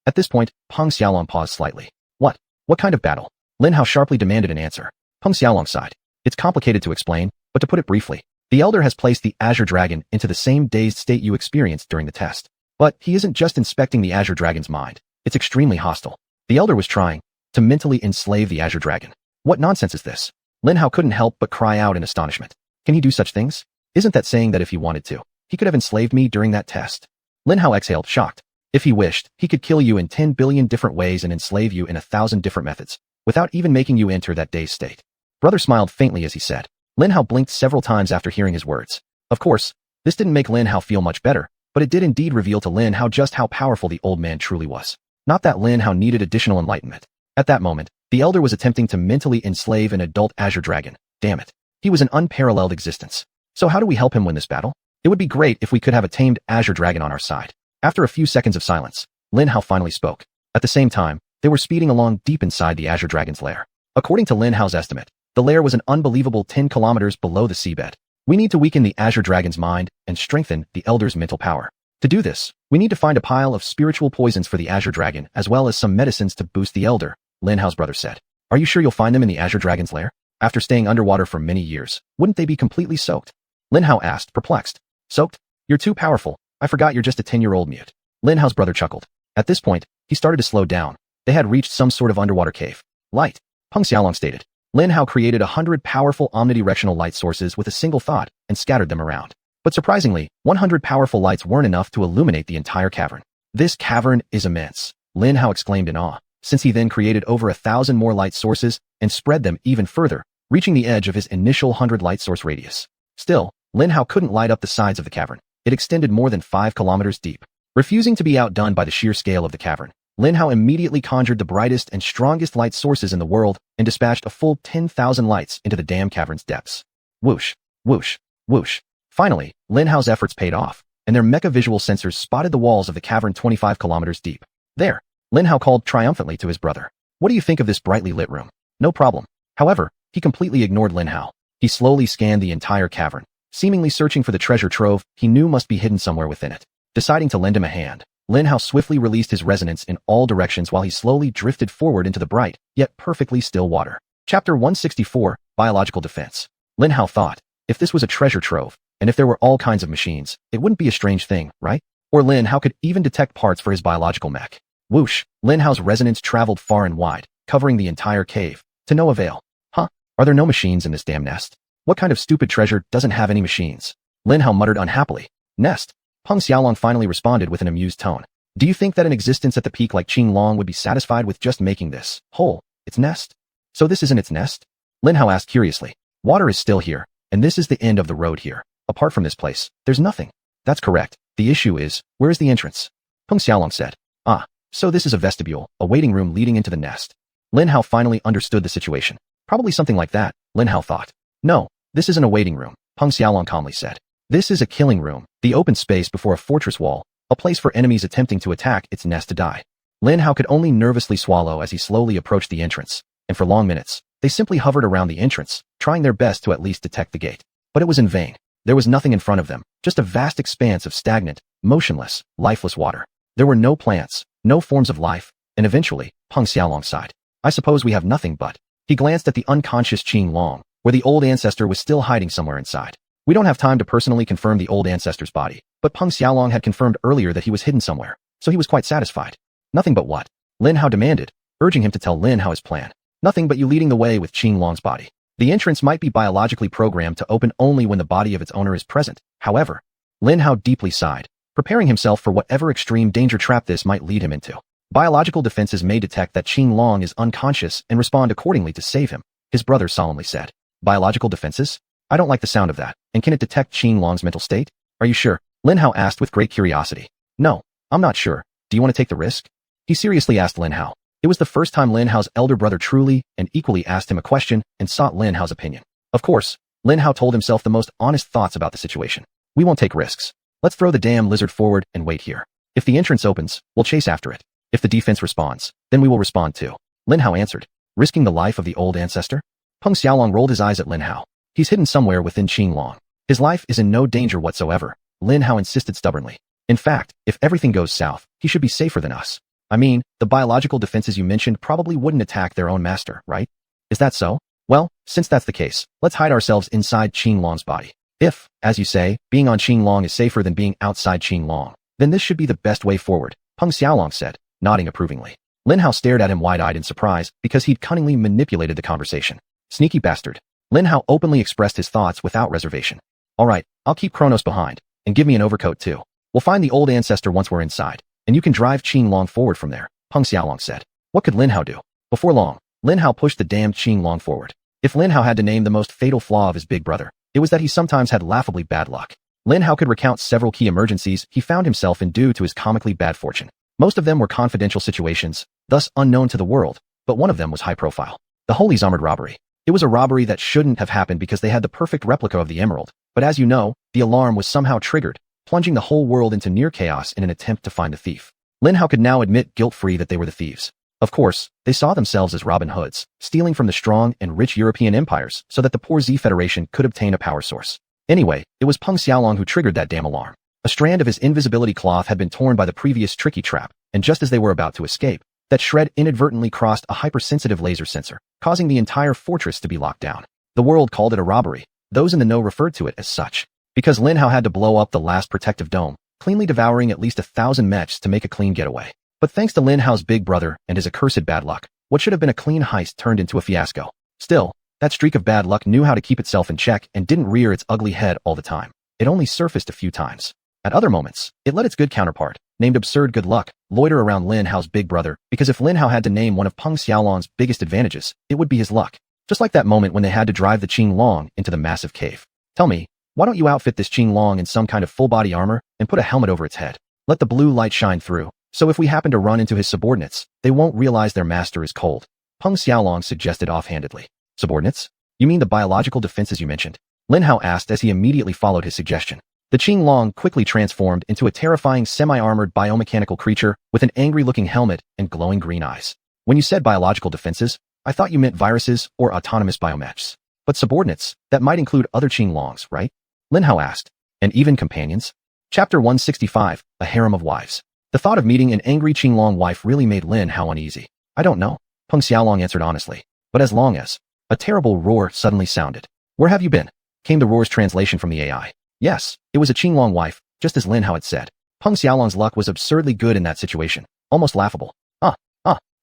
At this point, Peng Xiaolong paused slightly. What? What kind of battle? Lin Hao sharply demanded an answer. Peng Xiaolong sighed. It's complicated to explain, but to put it briefly, the Elder has placed the Azure Dragon into the same dazed state you experienced during the test. But he isn't just inspecting the Azure Dragon's mind. It's extremely hostile. The Elder was trying to mentally enslave the Azure Dragon. What nonsense is this? Lin Hao couldn't help but cry out in astonishment. Can he do such things? Isn't that saying that if he wanted to, he could have enslaved me during that test? Lin Hao exhaled, shocked. If he wished, he could kill you in 10 billion different ways and enslave you in 1,000 different methods, without even making you enter that dazed state. Brother smiled faintly as he said. Lin Hao blinked several times after hearing his words. Of course, this didn't make Lin Hao feel much better, but it did indeed reveal to Lin Hao just how powerful the old man truly was. Not that Lin Hao needed additional enlightenment. At that moment, the Elder was attempting to mentally enslave an adult Azure Dragon. Damn it. He was an unparalleled existence. So how do we help him win this battle? It would be great if we could have a tamed Azure Dragon on our side. After a few seconds of silence, Lin Hao finally spoke. At the same time, they were speeding along deep inside the Azure Dragon's lair. According to Lin Hao's estimate, the lair was an unbelievable 10 kilometers below the seabed. We need to weaken the Azure Dragon's mind and strengthen the Elder's mental power. To do this, we need to find a pile of spiritual poisons for the Azure Dragon as well as some medicines to boost the Elder, Lin Hao's brother said. Are you sure you'll find them in the Azure Dragon's lair? After staying underwater for many years, wouldn't they be completely soaked? Lin Hao asked, perplexed. Soaked? You're too powerful. I forgot you're just a 10-year-old mute. Lin Hao's brother chuckled. At this point, he started to slow down. They had reached some sort of underwater cave. Light. Peng Xiaolong stated. Lin Hao created 100 powerful omnidirectional light sources with a single thought and scattered them around. But surprisingly, 100 powerful lights weren't enough to illuminate the entire cavern. This cavern is immense, Lin Hao exclaimed in awe, since he then created over 1,000 more light sources and spread them even further, reaching the edge of his initial 100 light source radius. Still, Lin Hao couldn't light up the sides of the cavern. It extended more than 5 kilometers deep. Refusing to be outdone by the sheer scale of the cavern, Lin Hao immediately conjured the brightest and strongest light sources in the world and dispatched a full 10,000 lights into the damn cavern's depths. Whoosh, whoosh, whoosh. Finally, Lin Hao's efforts paid off, and their mecha visual sensors spotted the walls of the cavern 25 kilometers deep. There, Lin Hao called triumphantly to his brother. What do you think of this brightly lit room? No problem. However, he completely ignored Lin Hao. He slowly scanned the entire cavern, seemingly searching for the treasure trove he knew must be hidden somewhere within it. Deciding to lend him a hand, Lin Hao swiftly released his resonance in all directions while he slowly drifted forward into the bright, yet perfectly still water. Chapter 164, Biological Defense. Lin Hao thought, if this was a treasure trove, and if there were all kinds of machines, it wouldn't be a strange thing, right? Or Lin Hao could even detect parts for his biological mech. Whoosh, Lin Hao's resonance traveled far and wide, covering the entire cave, to no avail. Huh? Are there no machines in this damn nest? What kind of stupid treasure doesn't have any machines? Lin Hao muttered unhappily. Nest. Peng Xiaolong finally responded with an amused tone. Do you think that an existence at the peak like Qinglong would be satisfied with just making this hole its nest? So this isn't its nest? Lin Hao asked curiously. Water is still here, and this is the end of the road here. Apart from this place, there's nothing. That's correct. The issue is, where is the entrance? Peng Xiaolong said. Ah, so this is a vestibule, a waiting room leading into the nest. Lin Hao finally understood the situation. Probably something like that, Lin Hao thought. No, this isn't a waiting room, Peng Xiaolong calmly said. This is a killing room, the open space before a fortress wall, a place for enemies attempting to attack its nest to die. Lin Hao could only nervously swallow as he slowly approached the entrance, and for long minutes, they simply hovered around the entrance, trying their best to at least detect the gate. But it was in vain. There was nothing in front of them, just a vast expanse of stagnant, motionless, lifeless water. There were no plants, no forms of life, and eventually, Peng Xiaolong sighed. I suppose we have nothing but. He glanced at the unconscious Qinglong, where the old ancestor was still hiding somewhere inside. We don't have time to personally confirm the old ancestor's body, but Peng Xiaolong had confirmed earlier that he was hidden somewhere, so he was quite satisfied. Nothing but what? Lin Hao demanded, urging him to tell Lin Hao his plan. Nothing but you leading the way with Qinglong's body. The entrance might be biologically programmed to open only when the body of its owner is present. However, Lin Hao deeply sighed, preparing himself for whatever extreme danger trap this might lead him into. Biological defenses may detect that Qinglong is unconscious and respond accordingly to save him, his brother solemnly said. Biological defenses? I don't like the sound of that. And can it detect Qin Long's mental state? Are you sure? Lin Hao asked with great curiosity. No, I'm not sure. Do you want to take the risk? He seriously asked Lin Hao. It was the first time Lin Hao's elder brother truly and equally asked him a question and sought Lin Hao's opinion. Of course, Lin Hao told himself the most honest thoughts about the situation. We won't take risks. Let's throw the damn lizard forward and wait here. If the entrance opens, we'll chase after it. If the defense responds, then we will respond too. Lin Hao answered. Risking the life of the old ancestor? Peng Xiaolong rolled his eyes at Lin Hao. He's hidden somewhere within Qin Long. His life is in no danger whatsoever, Lin Hao insisted stubbornly. In fact, if everything goes south, he should be safer than us. I mean, the biological defenses you mentioned probably wouldn't attack their own master, right? Is that so? Well, since that's the case, let's hide ourselves inside Qin Long's body. If, as you say, being on Qin Long is safer than being outside Qin Long, then this should be the best way forward, Peng Xiaolong said, nodding approvingly. Lin Hao stared at him wide-eyed in surprise because he'd cunningly manipulated the conversation. Sneaky bastard. Lin Hao openly expressed his thoughts without reservation. All right, I'll keep Kronos behind, and give me an overcoat too. We'll find the old ancestor once we're inside, and you can drive Qin Long forward from there, Peng Xiaolong said. What could Lin Hao do? Before long, Lin Hao pushed the damned Qin Long forward. If Lin Hao had to name the most fatal flaw of his big brother, it was that he sometimes had laughably bad luck. Lin Hao could recount several key emergencies he found himself in due to his comically bad fortune. Most of them were confidential situations, thus unknown to the world, but one of them was high profile. The Holy's armored robbery. It was a robbery that shouldn't have happened because they had the perfect replica of the emerald, but as you know, the alarm was somehow triggered, plunging the whole world into near chaos in an attempt to find the thief. Lin Hao could now admit guilt-free that they were the thieves. Of course, they saw themselves as Robin Hoods, stealing from the strong and rich European empires so that the poor Z Federation could obtain a power source. Anyway, it was Peng Xiaolong who triggered that damn alarm. A strand of his invisibility cloth had been torn by the previous tricky trap, and just as they were about to escape, that shred inadvertently crossed a hypersensitive laser sensor, causing the entire fortress to be locked down. The world called it a robbery. Those in the know referred to it as such. Because Lin Hao had to blow up the last protective dome, cleanly devouring at least 1,000 mechs to make a clean getaway. But thanks to Lin Hao's big brother and his accursed bad luck, what should have been a clean heist turned into a fiasco. Still, that streak of bad luck knew how to keep itself in check and didn't rear its ugly head all the time. It only surfaced a few times. At other moments, it let its good counterpart, named Absurd Good Luck, loiter around Lin Hao's big brother, because if Lin Hao had to name one of Peng Xiaolong's biggest advantages, it would be his luck. Just like that moment when they had to drive the Qin Long into the massive cave. Tell me, why don't you outfit this Qin Long in some kind of full-body armor and put a helmet over its head? Let the blue light shine through, so if we happen to run into his subordinates, they won't realize their master is cold. Peng Xiaolong suggested offhandedly. Subordinates? You mean the biological defenses you mentioned? Lin Hao asked as he immediately followed his suggestion. The Qin Long quickly transformed into a terrifying semi-armored biomechanical creature with an angry-looking helmet and glowing green eyes. When you said biological defenses, I thought you meant viruses or autonomous biomechs. But subordinates, that might include other Qin Longs, right? Lin Hao asked. And even companions? Chapter 165, A Harem of Wives. The thought of meeting an angry Qin Long wife really made Lin Hao uneasy. I don't know, Peng Xiaolong answered honestly. But as long as... A terrible roar suddenly sounded. Where have you been? Came the roar's translation from the AI. Yes, it was a Qin Long wife, just as Lin Hao had said. Peng Xiaolong's luck was absurdly good in that situation, almost laughable.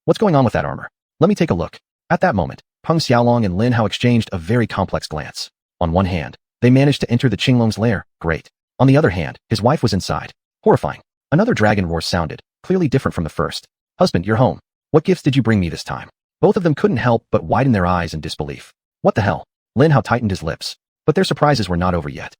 What's going on with that armor? Let me take a look. At that moment, Peng Xiaolong and Lin Hao exchanged a very complex glance. On one hand, they managed to enter the Qin Long's lair, great. On the other hand, his wife was inside. Horrifying. Another dragon roar sounded, clearly different from the first. Husband, you're home. What gifts did you bring me this time? Both of them couldn't help but widen their eyes in disbelief. What the hell? Lin Hao tightened his lips. But their surprises were not over yet.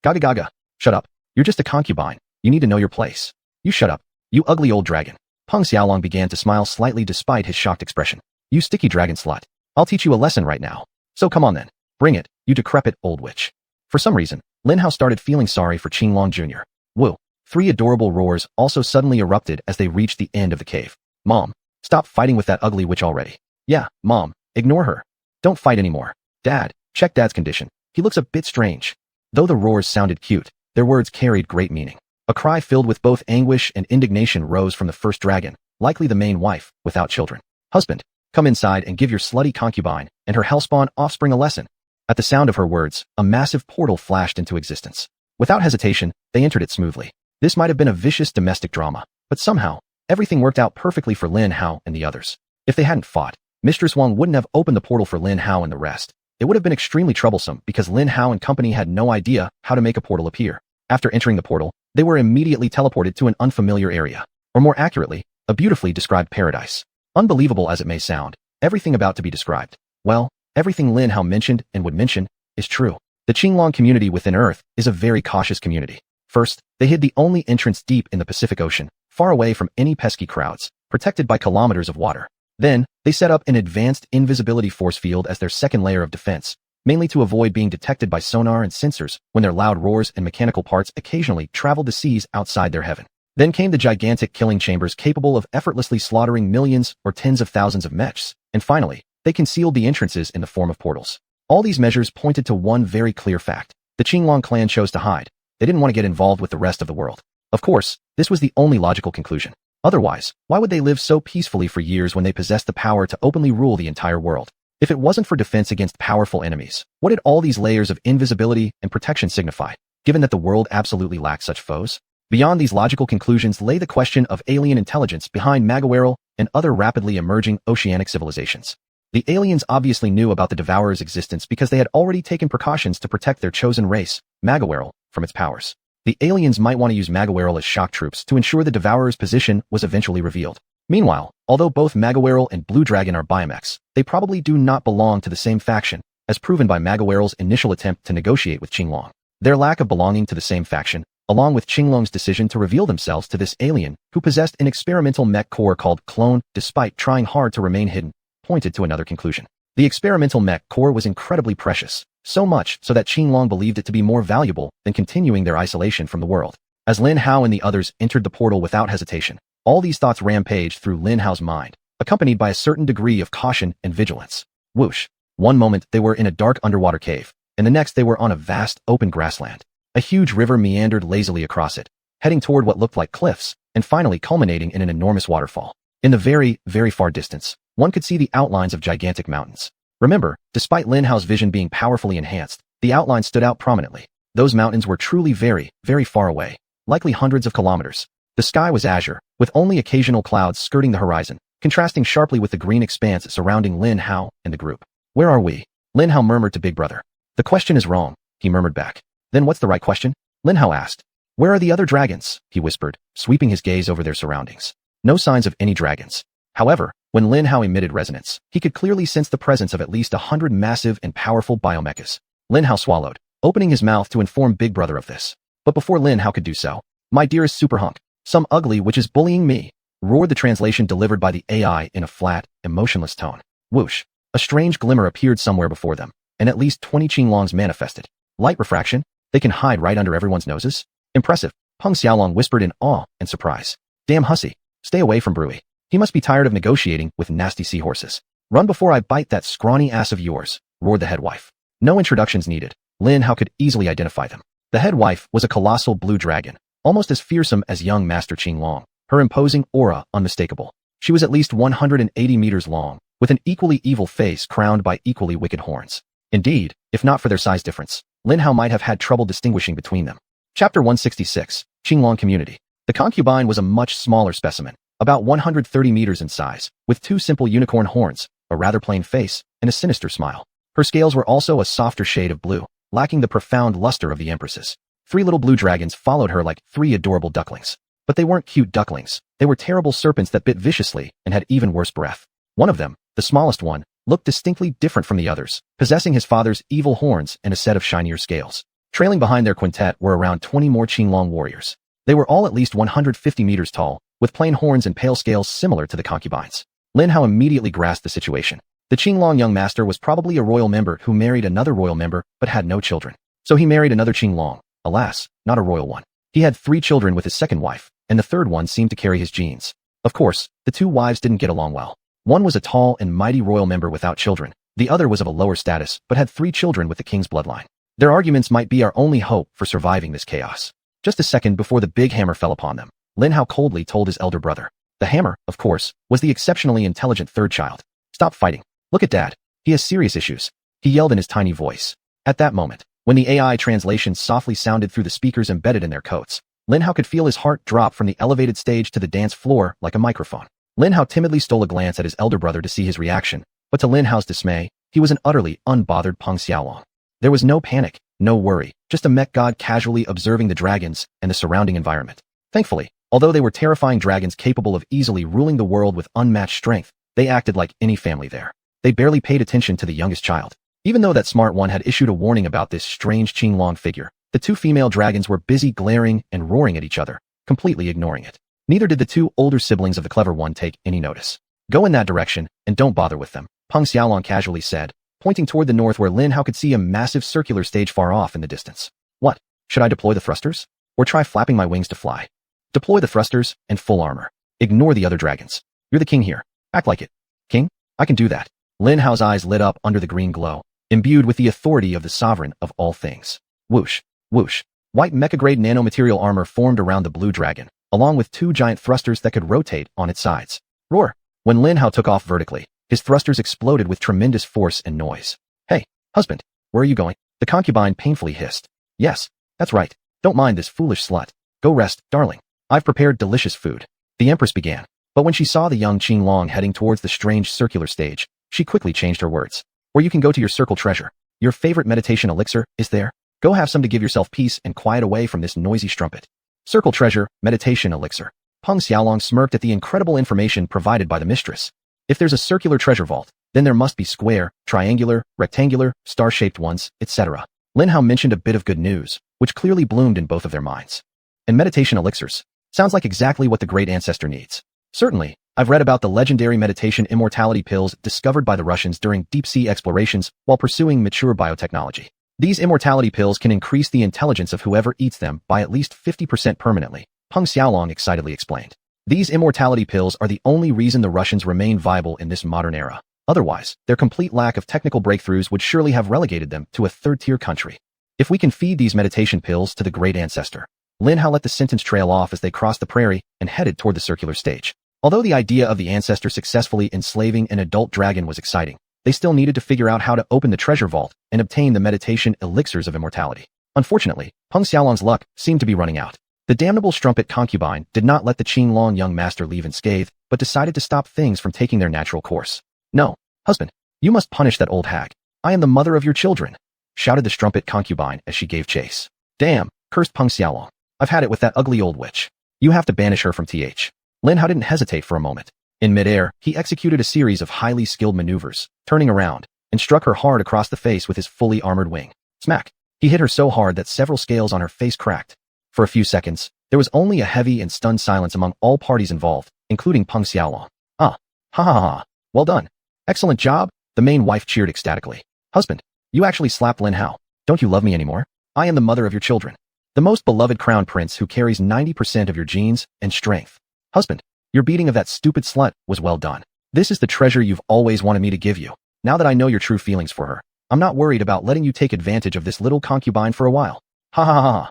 Gaga gaga. Shut up. You're just a concubine. You need to know your place. You shut up. You ugly old dragon. Peng Xiaolong began to smile slightly despite his shocked expression. You sticky dragon slut. I'll teach you a lesson right now. So come on then. Bring it, you decrepit old witch. For some reason, Lin Hao started feeling sorry for Qin Long Jr. Woo. 3 adorable roars also suddenly erupted as they reached the end of the cave. Mom, stop fighting with that ugly witch already. Yeah, Mom, ignore her. Don't fight anymore. Dad, check Dad's condition. He looks a bit strange. Though the roars sounded cute, their words carried great meaning. A cry filled with both anguish and indignation rose from the first dragon, likely the main wife, without children. Husband, come inside and give your slutty concubine and her hellspawn offspring a lesson. At the sound of her words, a massive portal flashed into existence. Without hesitation, they entered it smoothly. This might have been a vicious domestic drama, but somehow, everything worked out perfectly for Lin Hao and the others. If they hadn't fought, Mistress Wang wouldn't have opened the portal for Lin Hao and the rest. It would have been extremely troublesome because Lin Hao and company had no idea how to make a portal appear. After entering the portal, they were immediately teleported to an unfamiliar area. Or more accurately, a beautifully described paradise. Unbelievable as it may sound, everything about to be described, well, Everything Lin Hao mentioned and would mention is true. The Qinglong community within Earth is a very cautious community. First, they hid the only entrance deep in the Pacific Ocean, far away from any pesky crowds, protected by kilometers of water. Then, they set up an advanced invisibility force field as their second layer of defense, mainly to avoid being detected by sonar and sensors when their loud roars and mechanical parts occasionally traveled the seas outside their heaven. Then came the gigantic killing chambers capable of effortlessly slaughtering millions or tens of thousands of mechs, and finally, they concealed the entrances in the form of portals. All these measures pointed to one very clear fact. The Qinglong clan chose to hide. They didn't want to get involved with the rest of the world. Of course, this was the only logical conclusion. Otherwise, why would they live so peacefully for years when they possessed the power to openly rule the entire world? If it wasn't for defense against powerful enemies, what did all these layers of invisibility and protection signify, given that the world absolutely lacked such foes? Beyond these logical conclusions lay the question of alien intelligence behind Magawerl and other rapidly emerging oceanic civilizations. The aliens obviously knew about the Devourer's existence because they had already taken precautions to protect their chosen race, Magawerl, from its powers. The aliens might want to use Magawerl as shock troops to ensure the Devourer's position was eventually revealed. Meanwhile, although both Magawerl and Blue Dragon are biomechs, they probably do not belong to the same faction, as proven by Magawerl's initial attempt to negotiate with Qinglong. Their lack of belonging to the same faction, along with Qinglong's decision to reveal themselves to this alien, who possessed an experimental mech core called Clone, despite trying hard to remain hidden, pointed to another conclusion. The experimental mech core was incredibly precious, so much so that Qinglong believed it to be more valuable than continuing their isolation from the world. As Lin Hao and the others entered the portal without hesitation, all these thoughts rampaged through Lin Hao's mind, accompanied by a certain degree of caution and vigilance. Whoosh. One moment they were in a dark underwater cave, and the next they were on a vast, open grassland. A huge river meandered lazily across it, heading toward what looked like cliffs, and finally culminating in an enormous waterfall. In the very, very far distance, one could see the outlines of gigantic mountains. Remember, despite Lin Hao's vision being powerfully enhanced, the outline stood out prominently. Those mountains were truly very, very far away, likely hundreds of kilometers. The sky was azure, with only occasional clouds skirting the horizon, contrasting sharply with the green expanse surrounding Lin Hao and the group. Where are we? Lin Hao murmured to Big Brother. The question is wrong, he murmured back. Then what's the right question? Lin Hao asked. Where are the other dragons? He whispered, sweeping his gaze over their surroundings. No signs of any dragons. However, when Lin Hao emitted resonance, he could clearly sense the presence of at least 100 massive and powerful biomechas. Lin Hao swallowed, opening his mouth to inform Big Brother of this. But before Lin Hao could do so, my dearest super hunk, some ugly which is bullying me, roared the translation delivered by the AI in a flat, emotionless tone. Whoosh. A strange glimmer appeared somewhere before them, and at least 20 Qinglongs manifested. Light refraction? They can hide right under everyone's noses? Impressive, Peng Xiaolong whispered in awe and surprise. Damn hussy. Stay away from Brewy. He must be tired of negotiating with nasty seahorses. Run before I bite that scrawny ass of yours, roared the head wife. No introductions needed. Lin Hao could easily identify them. The head wife was a colossal blue dragon, almost as fearsome as young Master Qinglong, her imposing aura unmistakable. She was at least 180 meters long, with an equally evil face crowned by equally wicked horns. Indeed, if not for their size difference, Lin Hao might have had trouble distinguishing between them. Chapter 166, Qinglong Community. The concubine was a much smaller specimen, about 130 meters in size, with two simple unicorn horns, a rather plain face, and a sinister smile. Her scales were also a softer shade of blue, lacking the profound luster of the empress's. 3 little blue dragons followed her like 3 adorable ducklings. But they weren't cute ducklings. They were terrible serpents that bit viciously and had even worse breath. One of them, the smallest one, looked distinctly different from the others, possessing his father's evil horns and a set of shinier scales. Trailing behind their quintet were around 20 more Qinglong warriors. They were all at least 150 meters tall, with plain horns and pale scales similar to the concubines. Lin Hao immediately grasped the situation. The Qinglong young master was probably a royal member who married another royal member but had no children. So he married another Qinglong, alas, not a royal one. He had 3 children with his second wife, and the third one seemed to carry his genes. Of course, the 2 wives didn't get along well. One was a tall and mighty royal member without children. The other was of a lower status but had 3 children with the king's bloodline. Their arguments might be our only hope for surviving this chaos. Just a second before the big hammer fell upon them, Lin Hao coldly told his elder brother. The hammer, of course, was the exceptionally intelligent third child. Stop fighting. Look at Dad. He has serious issues. He yelled in his tiny voice. At that moment, when the AI translation softly sounded through the speakers embedded in their coats, Lin Hao could feel his heart drop from the elevated stage to the dance floor like a microphone. Lin Hao timidly stole a glance at his elder brother to see his reaction, but to Lin Hao's dismay, he was an utterly unbothered Peng Xiaolong. There was no panic, no worry, just a mech god casually observing the dragons and the surrounding environment. Thankfully, although they were terrifying dragons capable of easily ruling the world with unmatched strength, they acted like any family there. They barely paid attention to the youngest child. Even though that smart one had issued a warning about this strange Qinglong figure, the two female dragons were busy glaring and roaring at each other, completely ignoring it. Neither did the two older siblings of the clever one take any notice. Go in that direction, and don't bother with them, Peng Xiaolong casually said, pointing toward the north where Lin Hao could see a massive circular stage far off in the distance. What? Should I deploy the thrusters? Or try flapping my wings to fly? Deploy the thrusters and full armor. Ignore the other dragons. You're the king here. Act like it. King? I can do that. Lin Hao's eyes lit up under the green glow, imbued with the authority of the sovereign of all things. Whoosh, whoosh. White mecha-grade nanomaterial armor formed around the blue dragon, along with two giant thrusters that could rotate on its sides. Roar! When Lin Hao took off vertically, his thrusters exploded with tremendous force and noise. Hey, husband, where are you going? The concubine painfully hissed. Yes, that's right. Don't mind this foolish slut. Go rest, darling. I've prepared delicious food. The empress began, but when she saw the young Qinglong heading towards the strange circular stage, she quickly changed her words. Or you can go to your circle treasure. Your favorite meditation elixir is there. Go have some to give yourself peace and quiet away from this noisy strumpet. Circle treasure, meditation elixir. Peng Xiaolong smirked at the incredible information provided by the mistress. If there's a circular treasure vault, then there must be square, triangular, rectangular, star-shaped ones, etc. Lin Hao mentioned a bit of good news, which clearly bloomed in both of their minds. And meditation elixirs. Sounds like exactly what the great ancestor needs. Certainly, I've read about the legendary meditation immortality pills discovered by the Russians during deep-sea explorations while pursuing mature biotechnology. These immortality pills can increase the intelligence of whoever eats them by at least 50% permanently, Peng Xiaolong excitedly explained. These immortality pills are the only reason the Russians remain viable in this modern era. Otherwise, their complete lack of technical breakthroughs would surely have relegated them to a third-tier country. If we can feed these meditation pills to the great ancestor. Lin Hao let the sentence trail off as they crossed the prairie and headed toward the circular stage. Although the idea of the ancestor successfully enslaving an adult dragon was exciting, they still needed to figure out how to open the treasure vault and obtain the meditation elixirs of immortality. Unfortunately, Peng Xiaolong's luck seemed to be running out. The damnable strumpet concubine did not let the Qinglong young master leave unscathed, but decided to stop things from taking their natural course. No, husband, you must punish that old hag. I am the mother of your children, shouted the strumpet concubine as she gave chase. Damn, cursed Peng Xiaolong. I've had it with that ugly old witch. You have to banish her from TH. Lin Hao didn't hesitate for a moment. In midair, he executed a series of highly skilled maneuvers, turning around, and struck her hard across the face with his fully armored wing. Smack! He hit her so hard that several scales on her face cracked. For a few seconds, there was only a heavy and stunned silence among all parties involved, including Peng Xiaolong. Ah! Ha ha ha! Well done! Excellent job! The main wife cheered ecstatically. Husband, you actually slapped Lin Hao. Don't you love me anymore? I am the mother of your children. The most beloved crown prince who carries 90% of your genes and strength. Husband, your beating of that stupid slut was well done. This is the treasure you've always wanted me to give you. Now that I know your true feelings for her, I'm not worried about letting you take advantage of this little concubine for a while. Ha ha ha ha.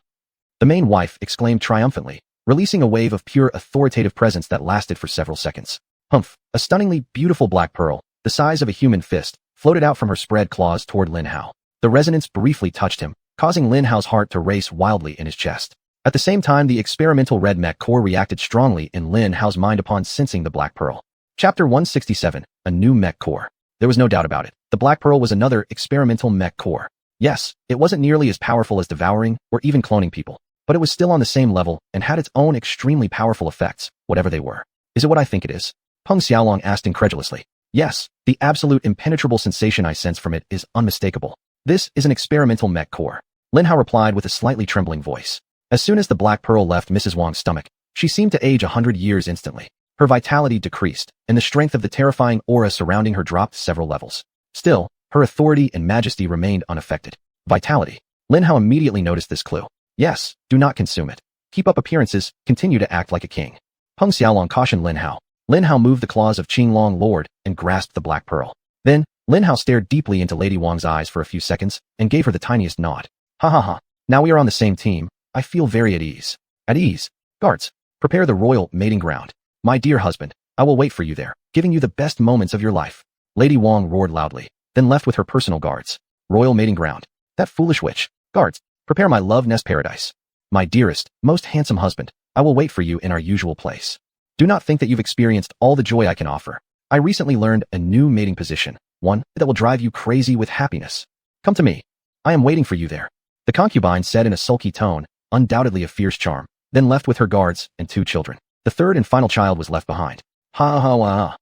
The main wife exclaimed triumphantly, releasing a wave of pure authoritative presence that lasted for several seconds. Humph, a stunningly beautiful black pearl, the size of a human fist, floated out from her spread claws toward Lin Hao. The resonance briefly touched him, causing Lin Hao's heart to race wildly in his chest. At the same time, the experimental red mech core reacted strongly in Lin Hao's mind upon sensing the black pearl. Chapter 167, a new mech core. There was no doubt about it. The black pearl was another experimental mech core. Yes, it wasn't nearly as powerful as devouring or even cloning people, but it was still on the same level and had its own extremely powerful effects, whatever they were. Is it what I think it is? Peng Xiaolong asked incredulously. Yes, the absolute impenetrable sensation I sense from it is unmistakable. This is an experimental mech core. Lin Hao replied with a slightly trembling voice. As soon as the black pearl left Mrs. Wang's stomach, she seemed to age 100 years instantly. Her vitality decreased, and the strength of the terrifying aura surrounding her dropped several levels. Still, her authority and majesty remained unaffected. Vitality. Lin Hao immediately noticed this clue. Yes, do not consume it. Keep up appearances, continue to act like a king. Peng Xiaolong cautioned Lin Hao. Lin Hao moved the claws of Qinglong Lord and grasped the black pearl. Then, Lin Hao stared deeply into Lady Wang's eyes for a few seconds and gave her the tiniest nod. Ha ha ha. Now we are on the same team. I feel very at ease. At ease. Guards, prepare the royal mating ground. My dear husband, I will wait for you there, giving you the best moments of your life. Lady Wang roared loudly, then left with her personal guards. Royal mating ground. That foolish witch. Guards, prepare my love nest paradise. My dearest, most handsome husband, I will wait for you in our usual place. Do not think that you've experienced all the joy I can offer. I recently learned a new mating position, one that will drive you crazy with happiness. Come to me. I am waiting for you there. The concubine said in a sulky tone, undoubtedly a fierce charm, then left with her guards and 2 children. The third and final child was left behind. Ha ha ha ha.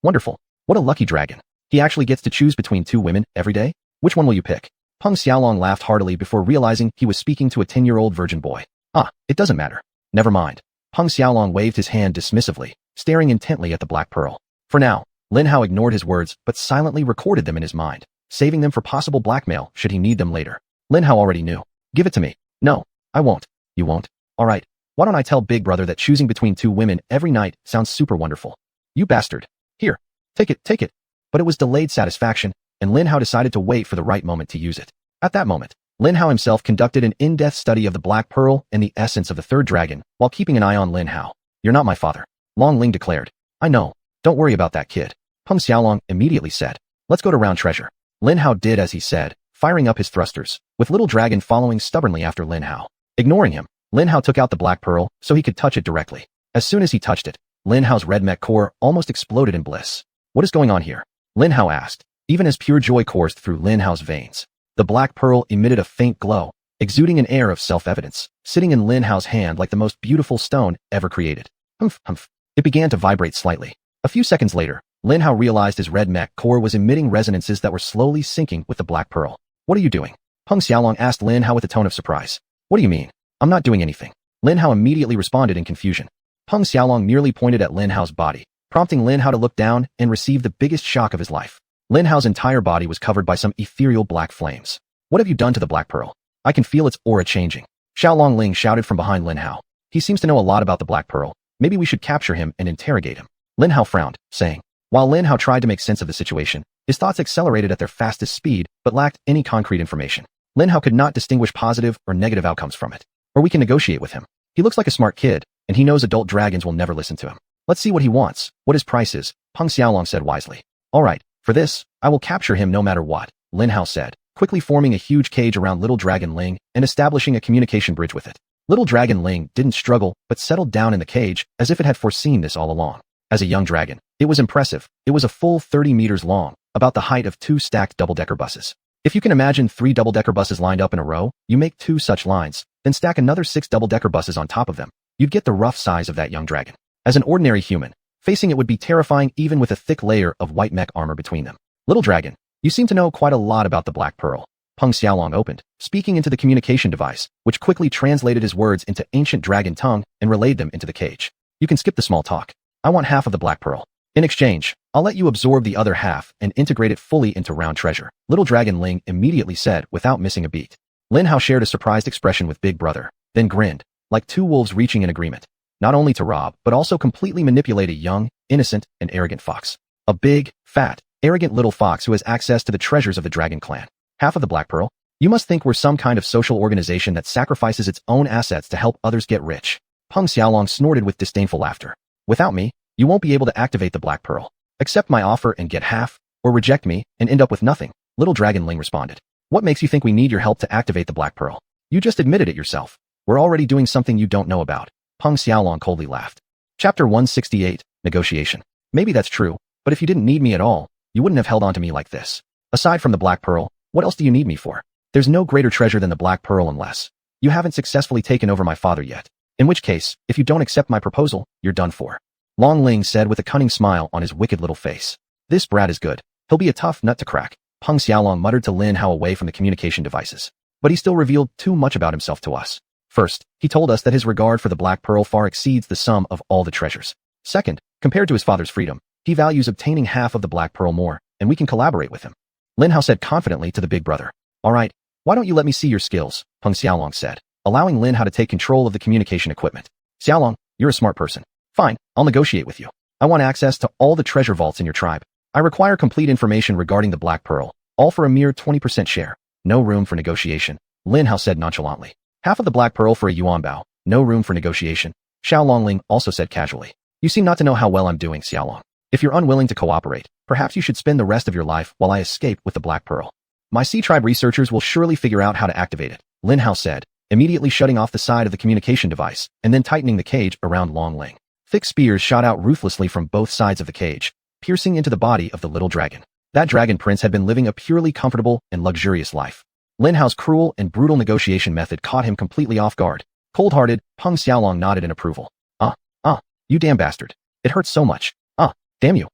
Wonderful. What a lucky dragon. He actually gets to choose between two women every day? Which one will you pick? Peng Xiaolong laughed heartily before realizing he was speaking to a 10-year-old virgin boy. Ah, it doesn't matter. Never mind. Peng Xiaolong waved his hand dismissively, staring intently at the black pearl. For now, Lin Hao ignored his words but silently recorded them in his mind, saving them for possible blackmail should he need them later. Lin Hao already knew. Give it to me. No, I won't. You won't? Alright. Why don't I tell Big Brother that choosing between two women every night sounds super wonderful? You bastard. Here. Take it, take it. But it was delayed satisfaction, and Lin Hao decided to wait for the right moment to use it. At that moment, Lin Hao himself conducted an in-depth study of the Black Pearl and the essence of the third dragon, while keeping an eye on Lin Hao. You're not my father, Long Ling declared. I know. Don't worry about that kid. Peng Xiaolong immediately said. Let's go to round treasure. Lin Hao did as he said, firing up his thrusters, with Little Dragon following stubbornly after Lin Hao. Ignoring him, Lin Hao took out the Black Pearl so he could touch it directly. As soon as he touched it, Lin Hao's red mech core almost exploded in bliss. What is going on here? Lin Hao asked, even as pure joy coursed through Lin Hao's veins. The Black Pearl emitted a faint glow, exuding an air of self-evidence, sitting in Lin Hao's hand like the most beautiful stone ever created. Humph, humph. It began to vibrate slightly. A few seconds later, Lin Hao realized his red mech core was emitting resonances that were slowly syncing with the Black Pearl. What are you doing? Peng Xiaolong asked Lin Hao with a tone of surprise. What do you mean? I'm not doing anything. Lin Hao immediately responded in confusion. Peng Xiaolong merely pointed at Lin Hao's body, prompting Lin Hao to look down and receive the biggest shock of his life. Lin Hao's entire body was covered by some ethereal black flames. What have you done to the Black Pearl? I can feel its aura changing. Xiaolong Ling shouted from behind Lin Hao. He seems to know a lot about the Black Pearl. Maybe we should capture him and interrogate him. Lin Hao frowned, saying. While Lin Hao tried to make sense of the situation, his thoughts accelerated at their fastest speed but lacked any concrete information. Lin Hao could not distinguish positive or negative outcomes from it. Or we can negotiate with him. He looks like a smart kid, and he knows adult dragons will never listen to him. Let's see what he wants, what his price is, Peng Xiaolong said wisely. Alright, for this, I will capture him no matter what, Lin Hao said, quickly forming a huge cage around Little Dragon Ling and establishing a communication bridge with it. Little Dragon Ling didn't struggle but settled down in the cage as if it had foreseen this all along. As a young dragon, it was impressive. It was a full 30 meters long, about the height of 2 stacked double-decker buses. If you can imagine 3 double-decker buses lined up in a row, you make 2 such lines, then stack another 6 double-decker buses on top of them. You'd get the rough size of that young dragon. As an ordinary human, facing it would be terrifying even with a thick layer of white mech armor between them. Little dragon, you seem to know quite a lot about the Black Pearl. Peng Xiaolong opened, speaking into the communication device, which quickly translated his words into ancient dragon tongue and relayed them into the cage. You can skip the small talk. I want half of the Black Pearl. In exchange, I'll let you absorb the other half and integrate it fully into round treasure, Little Dragon Ling immediately said without missing a beat. Lin Hao shared a surprised expression with Big Brother, then grinned, like two wolves reaching an agreement, not only to rob, but also completely manipulate a young, innocent, and arrogant fox. A big, fat, arrogant little fox who has access to the treasures of the Dragon Clan. Half of the Black Pearl? You must think we're some kind of social organization that sacrifices its own assets to help others get rich. Peng Xiaolong snorted with disdainful laughter. Without me, you won't be able to activate the Black Pearl. Accept my offer and get half, or reject me and end up with nothing, Little Dragon Ling responded. What makes you think we need your help to activate the Black Pearl? You just admitted it yourself. We're already doing something you don't know about. Peng Xiaolong coldly laughed. Chapter 168, Negotiation. Maybe that's true, but if you didn't need me at all, you wouldn't have held on to me like this. Aside from the Black Pearl, what else do you need me for? There's no greater treasure than the Black Pearl unless you haven't successfully taken over my father yet. In which case, if you don't accept my proposal, you're done for. Long Ling said with a cunning smile on his wicked little face. This brat is good. He'll be a tough nut to crack. Peng Xiaolong muttered to Lin Hao away from the communication devices. But he still revealed too much about himself to us. First, he told us that his regard for the Black Pearl far exceeds the sum of all the treasures. Second, compared to his father's freedom, he values obtaining half of the Black Pearl more, and we can collaborate with him. Lin Hao said confidently to the big brother. Alright, why don't you let me see your skills, Peng Xiaolong said, allowing Lin Hao to take control of the communication equipment. Xiaolong, you're a smart person. Fine, I'll negotiate with you. I want access to all the treasure vaults in your tribe. I require complete information regarding the Black Pearl, all for a mere 20% share. No room for negotiation, Lin Hao said nonchalantly. Half of the Black Pearl for a yuan bao. No room for negotiation, Xiaolong Ling also said casually. You seem not to know how well I'm doing, Xiaolong. If you're unwilling to cooperate, perhaps you should spend the rest of your life while I escape with the Black Pearl. My Sea Tribe researchers will surely figure out how to activate it, Lin Hao said, immediately shutting off the side of the communication device and then tightening the cage around Long Ling. Thick spears shot out ruthlessly from both sides of the cage, piercing into the body of the little dragon. That dragon prince had been living a purely comfortable and luxurious life. Lin Hao's cruel and brutal negotiation method caught him completely off guard. Cold-hearted, Peng Xiaolong nodded in approval. You damn bastard. It hurts so much. Damn you.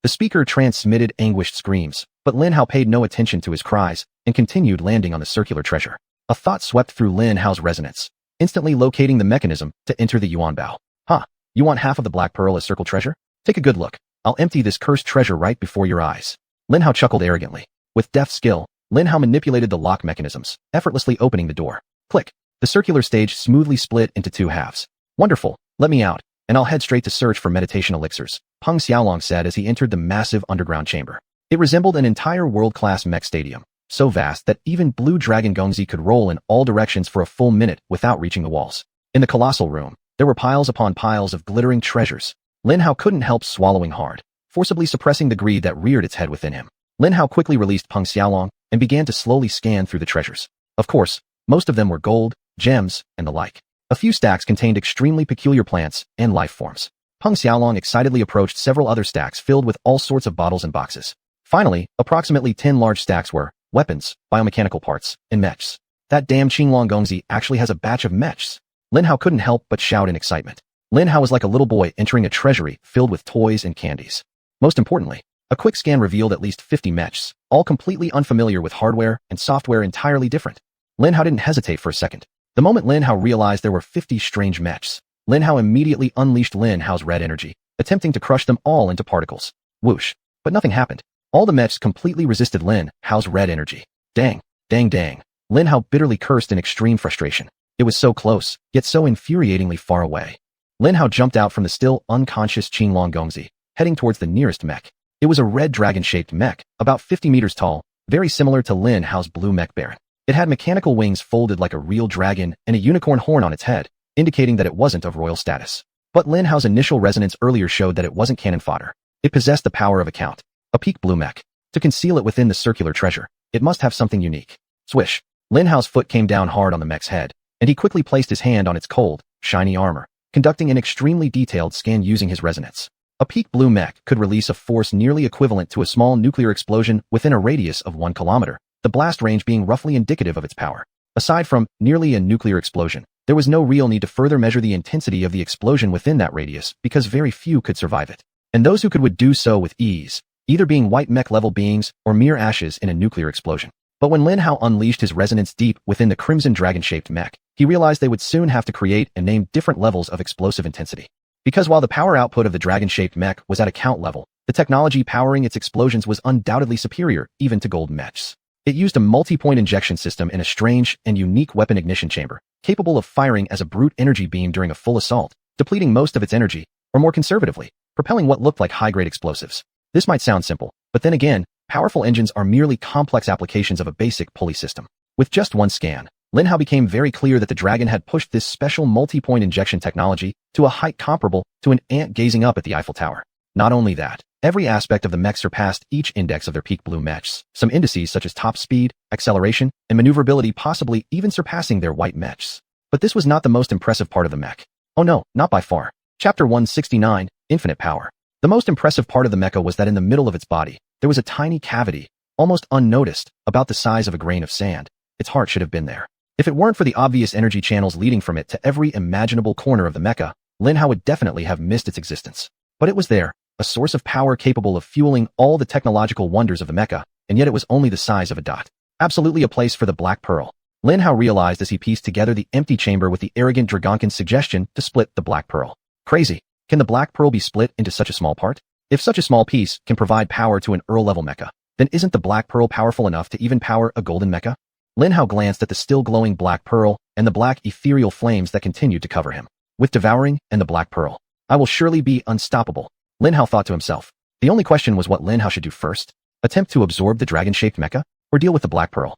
The speaker transmitted anguished screams, but Lin Hao paid no attention to his cries and continued landing on the circular treasure. A thought swept through Lin Hao's resonance, instantly locating the mechanism to enter the Yuan Bao. Huh, you want half of the black pearl as circle treasure? Take a good look. I'll empty this cursed treasure right before your eyes. Lin Hao chuckled arrogantly. With deft skill, Lin Hao manipulated the lock mechanisms, effortlessly opening the door. Click. The circular stage smoothly split into two halves. Wonderful, let me out, and I'll head straight to search for meditation elixirs, Peng Xiaolong said as he entered the massive underground chamber. It resembled an entire world-class mech stadium, so vast that even Blue Dragon Gongzi could roll in all directions for a full minute without reaching the walls. In the colossal room, there were piles upon piles of glittering treasures. Lin Hao couldn't help swallowing hard, forcibly suppressing the greed that reared its head within him. Lin Hao quickly released Peng Xiaolong and began to slowly scan through the treasures. Of course, most of them were gold, gems, and the like. A few stacks contained extremely peculiar plants and life forms. Peng Xiaolong excitedly approached several other stacks filled with all sorts of bottles and boxes. Finally, approximately 10 large stacks were weapons, biomechanical parts, and mechs. That damn Qinglong Gongzi actually has a batch of mechs. Lin Hao couldn't help but shout in excitement. Lin Hao was like a little boy entering a treasury filled with toys and candies. Most importantly, a quick scan revealed at least 50 mechs, all completely unfamiliar with hardware and software entirely different. Lin Hao didn't hesitate for a second. The moment Lin Hao realized there were 50 strange mechs, Lin Hao immediately unleashed Lin Hao's red energy, attempting to crush them all into particles. Whoosh. But nothing happened. All the mechs completely resisted Lin Hao's red energy. Dang. Dang dang. Lin Hao bitterly cursed in extreme frustration. It was so close, yet so infuriatingly far away. Lin Hao jumped out from the still unconscious Qinglong Gongzi, heading towards the nearest mech. It was a red dragon-shaped mech, about 50 meters tall, very similar to Lin Hao's blue mech baron. It had mechanical wings folded like a real dragon and a unicorn horn on its head, indicating that it wasn't of royal status. But Lin Hao's initial resonance earlier showed that it wasn't cannon fodder. It possessed the power of a count. A peak blue mech. To conceal it within the circular treasure, it must have something unique. Swish. Lin Hao's foot came down hard on the mech's head, and he quickly placed his hand on its cold, shiny armor, conducting an extremely detailed scan using his resonance. A peak blue mech could release a force nearly equivalent to a small nuclear explosion within a radius of 1 kilometer, the blast range being roughly indicative of its power. Aside from nearly a nuclear explosion, there was no real need to further measure the intensity of the explosion within that radius because very few could survive it. And those who could would do so with ease, either being white mech-level beings or mere ashes in a nuclear explosion. But when Lin Hao unleashed his resonance deep within the crimson dragon-shaped mech, he realized they would soon have to create and name different levels of explosive intensity. Because while the power output of the dragon-shaped mech was at a count level, the technology powering its explosions was undoubtedly superior even to gold mechs. It used a multi-point injection system in a strange and unique weapon ignition chamber, capable of firing as a brute energy beam during a full assault, depleting most of its energy, or more conservatively, propelling what looked like high-grade explosives. This might sound simple, but then again, powerful engines are merely complex applications of a basic pulley system. With just one scan, Lin Hao became very clear that the dragon had pushed this special multi-point injection technology to a height comparable to an ant gazing up at the Eiffel Tower. Not only that, every aspect of the mech surpassed each index of their peak blue mechs, some indices such as top speed, acceleration, and maneuverability possibly even surpassing their white mechs. But this was not the most impressive part of the mech. Oh no, not by far. Chapter 169, Infinite Power. The most impressive part of the mecha was that in the middle of its body, there was a tiny cavity, almost unnoticed, about the size of a grain of sand. Its heart should have been there. If it weren't for the obvious energy channels leading from it to every imaginable corner of the mecha, Lin Hao would definitely have missed its existence. But it was there, a source of power capable of fueling all the technological wonders of the mecha, and yet it was only the size of a dot. Absolutely a place for the Black Pearl. Lin Hao realized as he pieced together the empty chamber with the arrogant Dragonkin's suggestion to split the Black Pearl. Crazy. Can the Black Pearl be split into such a small part? If such a small piece can provide power to an Earl-level mecha, then isn't the Black Pearl powerful enough to even power a golden mecha? Lin Hao glanced at the still glowing Black Pearl and the black ethereal flames that continued to cover him. With devouring and the Black Pearl, I will surely be unstoppable, Lin Hao thought to himself. The only question was what Lin Hao should do first. Attempt to absorb the dragon-shaped mecha, or deal with the Black Pearl?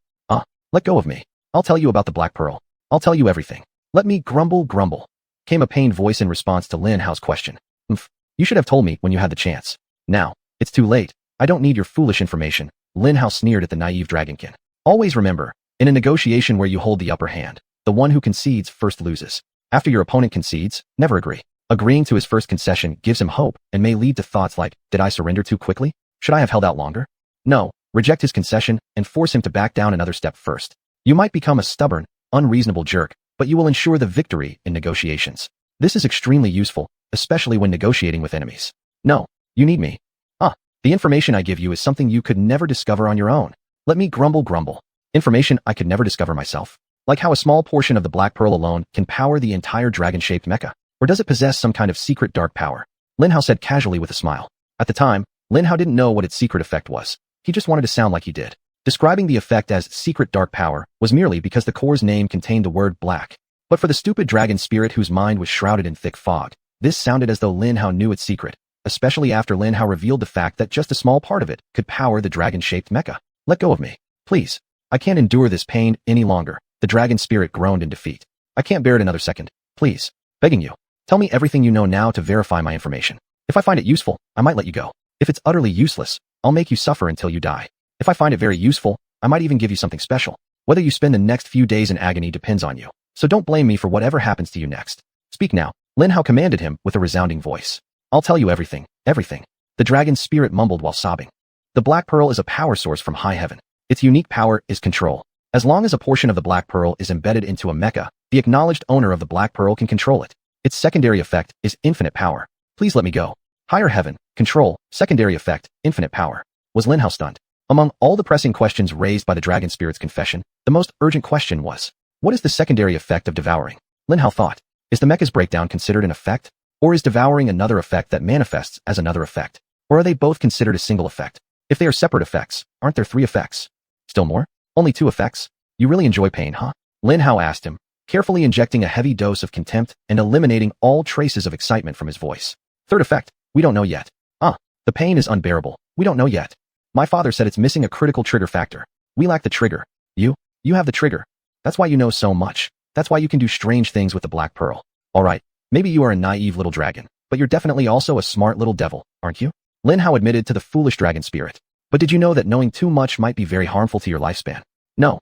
Let go of me. I'll tell you about the Black Pearl. I'll tell you everything. Let me grumble, came a pained voice in response to Lin Hao's question. You should have told me when you had the chance. Now, it's too late. I don't need your foolish information, Lin Hao sneered at the naive Dragonkin. Always remember, in a negotiation where you hold the upper hand, the one who concedes first loses. After your opponent concedes, never agree. Agreeing to his first concession gives him hope and may lead to thoughts like, did I surrender too quickly? Should I have held out longer? No, reject his concession and force him to back down another step first. You might become a stubborn, unreasonable jerk, but you will ensure the victory in negotiations. This is extremely useful, especially when negotiating with enemies. No, you need me. The information I give you is something you could never discover on your own. Let me grumble. Information I could never discover myself. Like how a small portion of the Black Pearl alone can power the entire dragon-shaped mecha. Or does it possess some kind of secret dark power? Lin Hao said casually with a smile. At the time, Lin Hao didn't know what its secret effect was. He just wanted to sound like he did. Describing the effect as secret dark power was merely because the core's name contained the word black. But for the stupid dragon spirit whose mind was shrouded in thick fog, this sounded as though Lin Hao knew its secret, especially after Lin Hao revealed the fact that just a small part of it could power the dragon-shaped mecha. Let go of me, please. I can't endure this pain any longer. The dragon spirit groaned in defeat. I can't bear it another second. Please. Begging you. Tell me everything you know now to verify my information. If I find it useful, I might let you go. If it's utterly useless, I'll make you suffer until you die. If I find it very useful, I might even give you something special. Whether you spend the next few days in agony depends on you. So don't blame me for whatever happens to you next. Speak now. Lin Hao commanded him with a resounding voice. I'll tell you everything. The dragon spirit mumbled while sobbing. The Black Pearl is a power source from high heaven. Its unique power is control. As long as a portion of the Black Pearl is embedded into a mecha, the acknowledged owner of the Black Pearl can control it. Its secondary effect is infinite power. Please let me go. Higher heaven, control, secondary effect, infinite power. Was Lin Hao stunned? Among all the pressing questions raised by the dragon spirit's confession, the most urgent question was, what is the secondary effect of devouring? Lin Hao thought, is the mecha's breakdown considered an effect? Or is devouring another effect that manifests as another effect? Or are they both considered a single effect? If they are separate effects, aren't there 3 effects? Still more? Only 2 effects? You really enjoy pain, huh? Lin Hao asked him, carefully injecting a heavy dose of contempt and eliminating all traces of excitement from his voice. Third effect, we don't know yet. The pain is unbearable. We don't know yet. My father said it's missing a critical trigger factor. We lack the trigger. You have the trigger. That's why you know so much. That's why you can do strange things with the Black Pearl. Alright, maybe you are a naive little dragon, but you're definitely also a smart little devil, aren't you? Lin Hao admitted to the foolish dragon spirit. But did you know that knowing too much might be very harmful to your lifespan? No.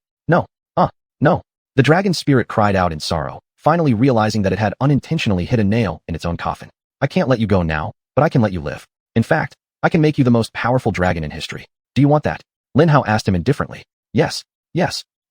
The dragon spirit cried out in sorrow, finally realizing that it had unintentionally hit a nail in its own coffin. I can't let you go now, but I can let you live. In fact, I can make you the most powerful dragon in history. Do you want that? Lin Hao asked him indifferently. Yes,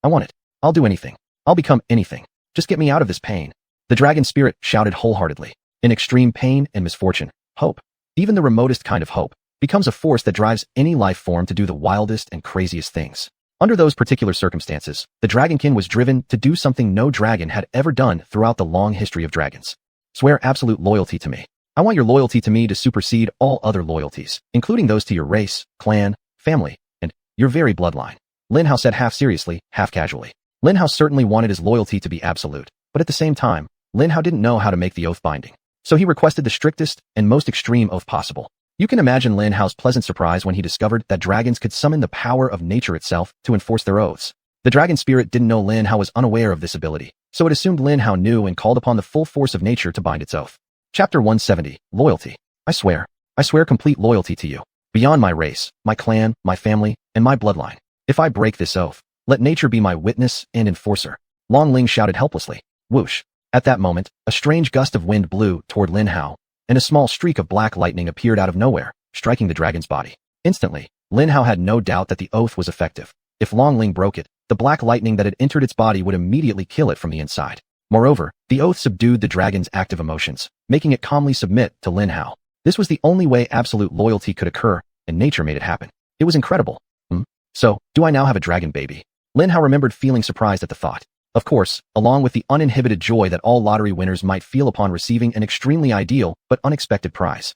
I want it. I'll do anything. I'll become anything. Just get me out of this pain. The dragon spirit shouted wholeheartedly. In extreme pain and misfortune, hope, even the remotest kind of hope, becomes a force that drives any life form to do the wildest and craziest things. Under those particular circumstances, the dragonkin was driven to do something no dragon had ever done throughout the long history of dragons. Swear absolute loyalty to me. I want your loyalty to me to supersede all other loyalties, including those to your race, clan, family, and your very bloodline. Lin Hao said half seriously, half casually. Lin Hao certainly wanted his loyalty to be absolute, but at the same time, Lin Hao didn't know how to make the oath binding. So he requested the strictest and most extreme oath possible. You can imagine Lin Hao's pleasant surprise when he discovered that dragons could summon the power of nature itself to enforce their oaths. The dragon spirit didn't know Lin Hao was unaware of this ability, so it assumed Lin Hao knew and called upon the full force of nature to bind its oath. Chapter 170, Loyalty. I swear complete loyalty to you, beyond my race, my clan, my family, and my bloodline. If I break this oath, let nature be my witness and enforcer. Long Ling shouted helplessly. Whoosh. At that moment, a strange gust of wind blew toward Lin Hao, and a small streak of black lightning appeared out of nowhere, striking the dragon's body. Instantly, Lin Hao had no doubt that the oath was effective. If Long Ling broke it, the black lightning that had entered its body would immediately kill it from the inside. Moreover, the oath subdued the dragon's active emotions, making it calmly submit to Lin Hao. This was the only way absolute loyalty could occur, and nature made it happen. It was incredible. So, do I now have a dragon baby? Lin Hao remembered feeling surprised at the thought. Of course, along with the uninhibited joy that all lottery winners might feel upon receiving an extremely ideal but unexpected prize.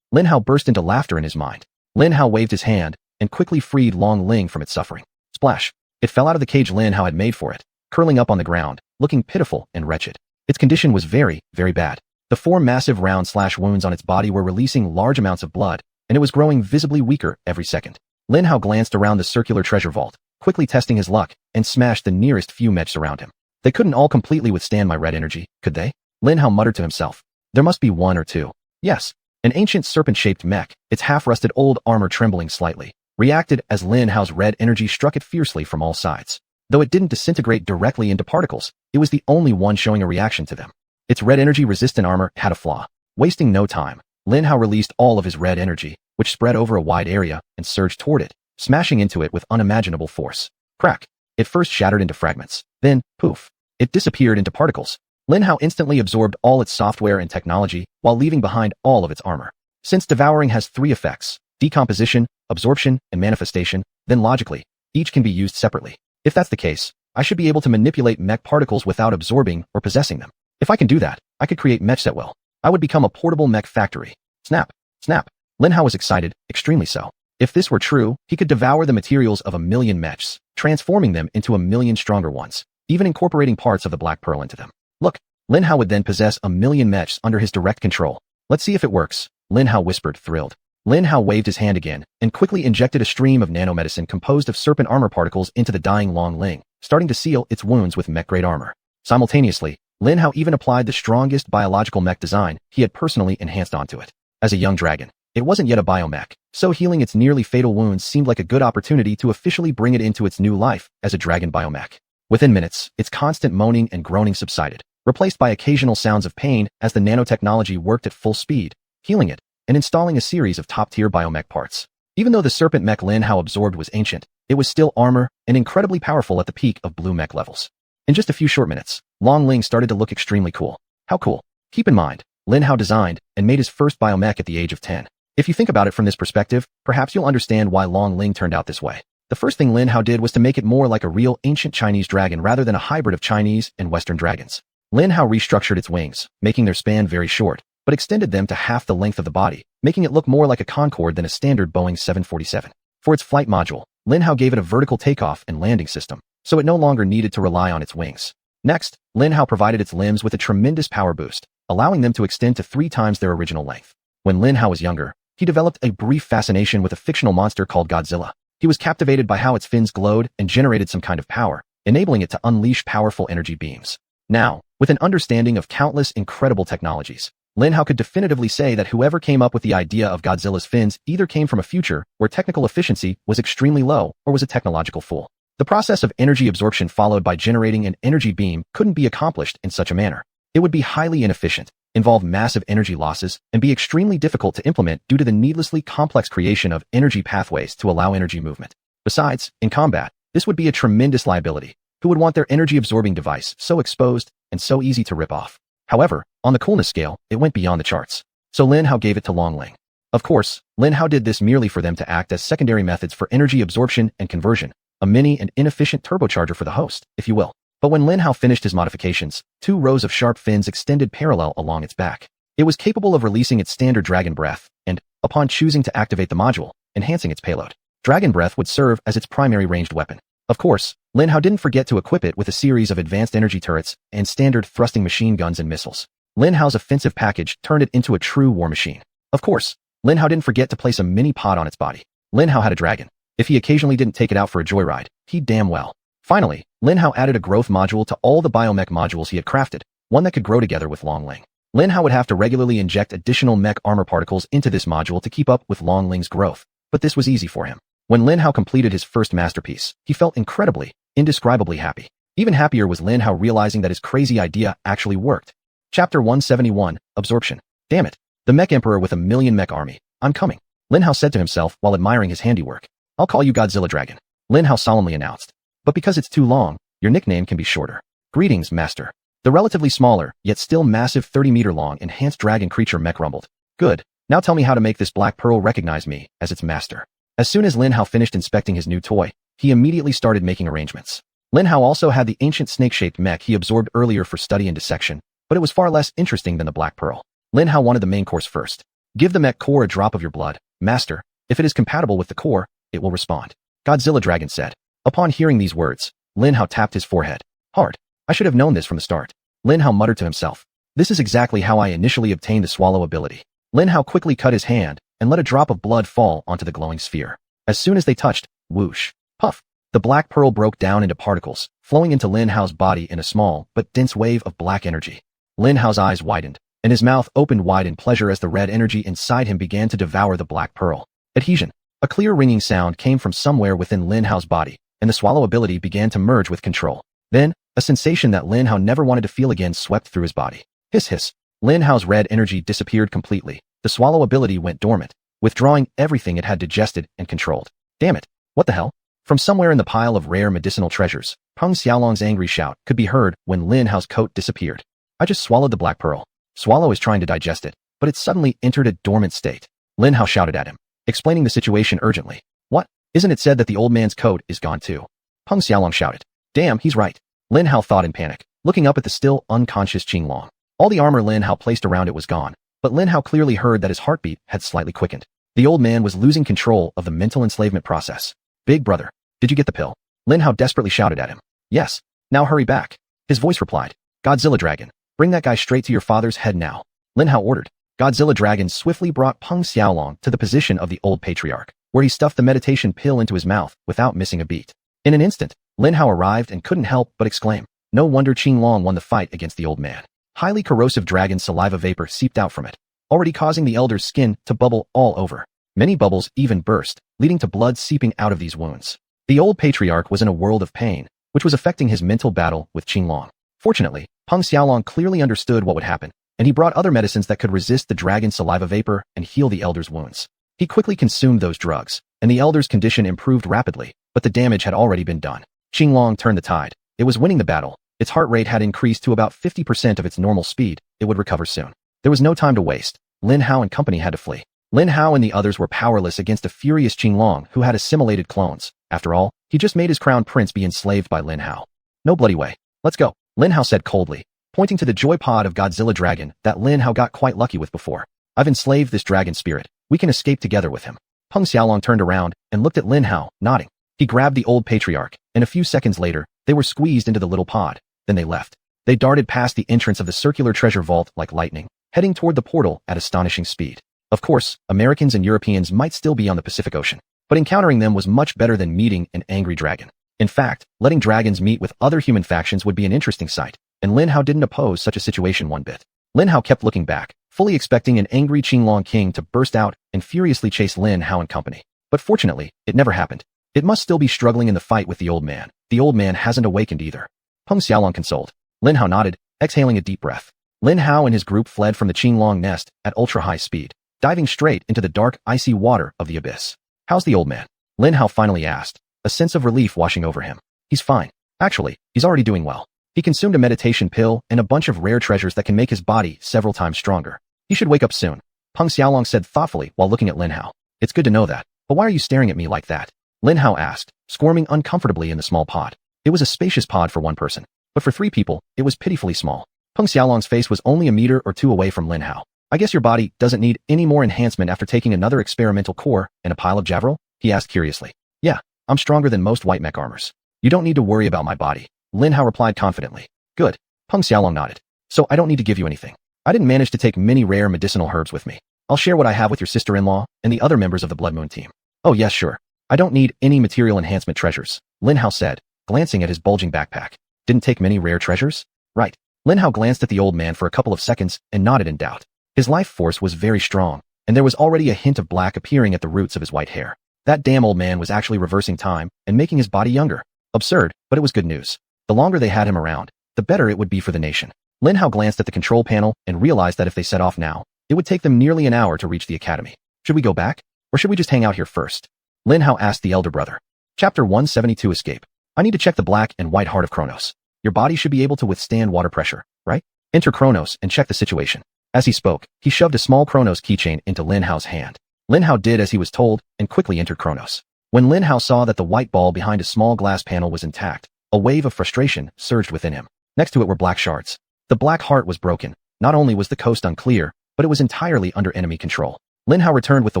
Lin Hao burst into laughter in his mind. Lin Hao waved his hand and quickly freed Long Ling from its suffering. Splash! It fell out of the cage Lin Hao had made for it, curling up on the ground, looking pitiful and wretched. Its condition was very, very bad. The 4 massive round slash wounds on its body were releasing large amounts of blood, and it was growing visibly weaker every second. Lin Hao glanced around the circular treasure vault, quickly testing his luck, and smashed the nearest few mechs around him. They couldn't all completely withstand my red energy, could they? Lin Hao muttered to himself. There must be 1 or 2. Yes. An ancient serpent-shaped mech, its half-rusted old armor trembling slightly, reacted as Lin Hao's red energy struck it fiercely from all sides. Though it didn't disintegrate directly into particles, it was the only one showing a reaction to them. Its red energy-resistant armor had a flaw. Wasting no time, Lin Hao released all of his red energy, which spread over a wide area, and surged toward it, smashing into it with unimaginable force. Crack! It first shattered into fragments. Then, poof! It disappeared into particles. Lin Hao instantly absorbed all its software and technology while leaving behind all of its armor. Since devouring has 3 effects, decomposition, absorption, and manifestation, then logically, each can be used separately. If that's the case, I should be able to manipulate mech particles without absorbing or possessing them. If I can do that, I could create mechs at will. I would become a portable mech factory. Snap! Snap! Lin Hao was excited, extremely so. If this were true, he could devour the materials of 1,000,000 mechs, transforming them into 1,000,000 stronger ones, even incorporating parts of the Black Pearl into them. Look, Lin Hao would then possess 1,000,000 mechs under his direct control. Let's see if it works, Lin Hao whispered, thrilled. Lin Hao waved his hand again and quickly injected a stream of nanomedicine composed of serpent armor particles into the dying Long Ling, starting to seal its wounds with mech-grade armor. Simultaneously, Lin Hao even applied the strongest biological mech design he had personally enhanced onto it. As a young dragon, it wasn't yet a biomech, so healing its nearly fatal wounds seemed like a good opportunity to officially bring it into its new life as a dragon biomech. Within minutes, its constant moaning and groaning subsided, replaced by occasional sounds of pain as the nanotechnology worked at full speed, healing it and installing a series of top-tier biomech parts. Even though the serpent mech Lin Hao absorbed was ancient, it was still armor and incredibly powerful at the peak of blue mech levels. In just a few short minutes, Long Ling started to look extremely cool. How cool? Keep in mind, Lin Hao designed and made his first biomech at the age of 10. If you think about it from this perspective, perhaps you'll understand why Long Ling turned out this way. The first thing Lin Hao did was to make it more like a real ancient Chinese dragon rather than a hybrid of Chinese and Western dragons. Lin Hao restructured its wings, making their span very short, but extended them to half the length of the body, making it look more like a Concorde than a standard Boeing 747. For its flight module, Lin Hao gave it a vertical takeoff and landing system, so it no longer needed to rely on its wings. Next, Lin Hao provided its limbs with a tremendous power boost, allowing them to extend to 3 times their original length. When Lin Hao was younger, he developed a brief fascination with a fictional monster called Godzilla. He was captivated by how its fins glowed and generated some kind of power, enabling it to unleash powerful energy beams. Now, with an understanding of countless incredible technologies, Lin Hao could definitively say that whoever came up with the idea of Godzilla's fins either came from a future where technical efficiency was extremely low or was a technological fool. The process of energy absorption followed by generating an energy beam couldn't be accomplished in such a manner. It would be highly inefficient, involve massive energy losses, and be extremely difficult to implement due to the needlessly complex creation of energy pathways to allow energy movement. Besides, in combat, this would be a tremendous liability. Who would want their energy-absorbing device so exposed and so easy to rip off? However, on the coolness scale, it went beyond the charts. So Lin Hao gave it to Long Ling. Of course, Lin Hao did this merely for them to act as secondary methods for energy absorption and conversion, a mini and inefficient turbocharger for the host, if you will. But when Lin Hao finished his modifications, 2 rows of sharp fins extended parallel along its back. It was capable of releasing its standard dragon breath, and, upon choosing to activate the module, enhancing its payload. Dragon breath would serve as its primary ranged weapon. Of course, Lin Hao didn't forget to equip it with a series of advanced energy turrets and standard thrusting machine guns and missiles. Lin Hao's offensive package turned it into a true war machine. Of course, Lin Hao didn't forget to place a mini pod on its body. Lin Hao had a dragon. If he occasionally didn't take it out for a joyride, he'd damn well. Finally, Lin Hao added a growth module to all the biomech modules he had crafted, one that could grow together with Long Ling. Lin Hao would have to regularly inject additional mech armor particles into this module to keep up with Long Ling's growth, but this was easy for him. When Lin Hao completed his first masterpiece, he felt incredibly, indescribably happy. Even happier was Lin Hao realizing that his crazy idea actually worked. Chapter 171, Absorption. Damn it. The Mech Emperor with 1,000,000 mech army. I'm coming. Lin Hao said to himself while admiring his handiwork. I'll call you Godzilla Dragon. Lin Hao solemnly announced. But because it's too long, your nickname can be shorter. Greetings, Master. The relatively smaller, yet still massive 30-meter-long enhanced dragon creature mech rumbled. Good. Now tell me how to make this Black Pearl recognize me as its master. As soon as Lin Hao finished inspecting his new toy, he immediately started making arrangements. Lin Hao also had the ancient snake-shaped mech he absorbed earlier for study and dissection, but it was far less interesting than the Black Pearl. Lin Hao wanted the main course first. Give the mech core a drop of your blood, Master. If it is compatible with the core, it will respond. Godzilla Dragon said. Upon hearing these words, Lin Hao tapped his forehead. Hard. I should have known this from the start. Lin Hao muttered to himself. This is exactly how I initially obtained the swallow ability. Lin Hao quickly cut his hand and let a drop of blood fall onto the glowing sphere. As soon as they touched, whoosh, puff, the Black Pearl broke down into particles, flowing into Lin Hao's body in a small but dense wave of black energy. Lin Hao's eyes widened, and his mouth opened wide in pleasure as the red energy inside him began to devour the Black Pearl. Adhesion. A clear ringing sound came from somewhere within Lin Hao's body, and the swallow ability began to merge with control. Then, a sensation that Lin Hao never wanted to feel again swept through his body. Hiss hiss. Lin Hao's red energy disappeared completely. The swallow ability went dormant, withdrawing everything it had digested and controlled. Damn it. What the hell? From somewhere in the pile of rare medicinal treasures, Peng Xiaolong's angry shout could be heard when Lin Hao's coat disappeared. I just swallowed the Black Pearl. Swallow is trying to digest it, but it suddenly entered a dormant state. Lin Hao shouted at him. explaining the situation urgently. What? Isn't it said that the old man's coat is gone too? Peng Xiaolong shouted. Damn, he's right. Lin Hao thought in panic, looking up at the still unconscious Qinglong. All the armor Lin Hao placed around it was gone, but Lin Hao clearly heard that his heartbeat had slightly quickened. The old man was losing control of the mental enslavement process. Big brother, did you get the pill? Lin Hao desperately shouted at him. Yes. Now hurry back. His voice replied. Godzilla Dragon, bring that guy straight to your father's head now. Lin Hao ordered. Godzilla Dragon swiftly brought Peng Xiaolong to the position of the old patriarch, where he stuffed the meditation pill into his mouth without missing a beat. In an instant, Lin Hao arrived and couldn't help but exclaim. No wonder Qinglong won the fight against the old man. Highly corrosive dragon saliva vapor seeped out from it, already causing the elder's skin to bubble all over. Many bubbles even burst, leading to blood seeping out of these wounds. The old patriarch was in a world of pain, which was affecting his mental battle with Qinglong. Fortunately, Peng Xiaolong clearly understood what would happen, and he brought other medicines that could resist the dragon saliva vapor and heal the elder's wounds. He quickly consumed those drugs, and the elder's condition improved rapidly, but the damage had already been done. Qinglong turned the tide. It was winning the battle. Its heart rate had increased to about 50% of its normal speed. It would recover soon. There was no time to waste. Lin Hao and company had to flee. Lin Hao and the others were powerless against a furious Qinglong who had assimilated clones. After all, he just made his crown prince be enslaved by Lin Hao. No bloody way. Let's go, Lin Hao said coldly, pointing to the joy pod of Godzilla Dragon that Lin Hao got quite lucky with before. I've enslaved this dragon spirit. We can escape together with him. Peng Xiaolong turned around and looked at Lin Hao, nodding. He grabbed the old patriarch, and a few seconds later, they were squeezed into the little pod. Then they left. They darted past the entrance of the circular treasure vault like lightning, heading toward the portal at astonishing speed. Of course, Americans and Europeans might still be on the Pacific Ocean, but encountering them was much better than meeting an angry dragon. In fact, letting dragons meet with other human factions would be an interesting sight, and Lin Hao didn't oppose such a situation one bit. Lin Hao kept looking back, fully expecting an angry Qinglong king to burst out and furiously chase Lin Hao and company. But fortunately, it never happened. It must still be struggling in the fight with the old man. The old man hasn't awakened either. Peng Xiaolong consoled. Lin Hao nodded, exhaling a deep breath. Lin Hao and his group fled from the Qinglong nest at ultra-high speed, diving straight into the dark, icy water of the abyss. How's the old man? Lin Hao finally asked, a sense of relief washing over him. He's fine. Actually, he's already doing well. He consumed a meditation pill and a bunch of rare treasures that can make his body several times stronger. He should wake up soon. Peng Xiaolong said thoughtfully while looking at Lin Hao. It's good to know that, but why are you staring at me like that? Lin Hao asked, squirming uncomfortably in the small pod. It was a spacious pod for one person, but for 3 people, it was pitifully small. Peng Xiaolong's face was only a meter or 2 away from Lin Hao. I guess your body doesn't need any more enhancement after taking another experimental core and a pile of Javril? He asked curiously. Yeah, I'm stronger than most white mech armors. You don't need to worry about my body. Lin Hao replied confidently. Good. Peng Xiaolong nodded. So I don't need to give you anything. I didn't manage to take many rare medicinal herbs with me. I'll share what I have with your sister-in-law and the other members of the Blood Moon team. Oh yes, sure. I don't need any material enhancement treasures, Lin Hao said, glancing at his bulging backpack. Didn't take many rare treasures? Right. Lin Hao glanced at the old man for a couple of seconds and nodded in doubt. His life force was very strong, and there was already a hint of black appearing at the roots of his white hair. That damn old man was actually reversing time and making his body younger. Absurd, but it was good news. The longer they had him around, the better it would be for the nation. Lin Hao glanced at the control panel and realized that if they set off now, it would take them nearly an hour to reach the academy. Should we go back? Or should we just hang out here first? Lin Hao asked the elder brother. Chapter 172 Escape. I need to check the black and white heart of Kronos. Your body should be able to withstand water pressure, right? Enter Kronos and check the situation. As he spoke, he shoved a small Kronos keychain into Lin Hao's hand. Lin Hao did as he was told and quickly entered Kronos. When Lin Hao saw that the white ball behind a small glass panel was intact, a wave of frustration surged within him. Next to it were black shards. The black heart was broken. Not only was the coast unclear, but it was entirely under enemy control. Lin Hao returned with the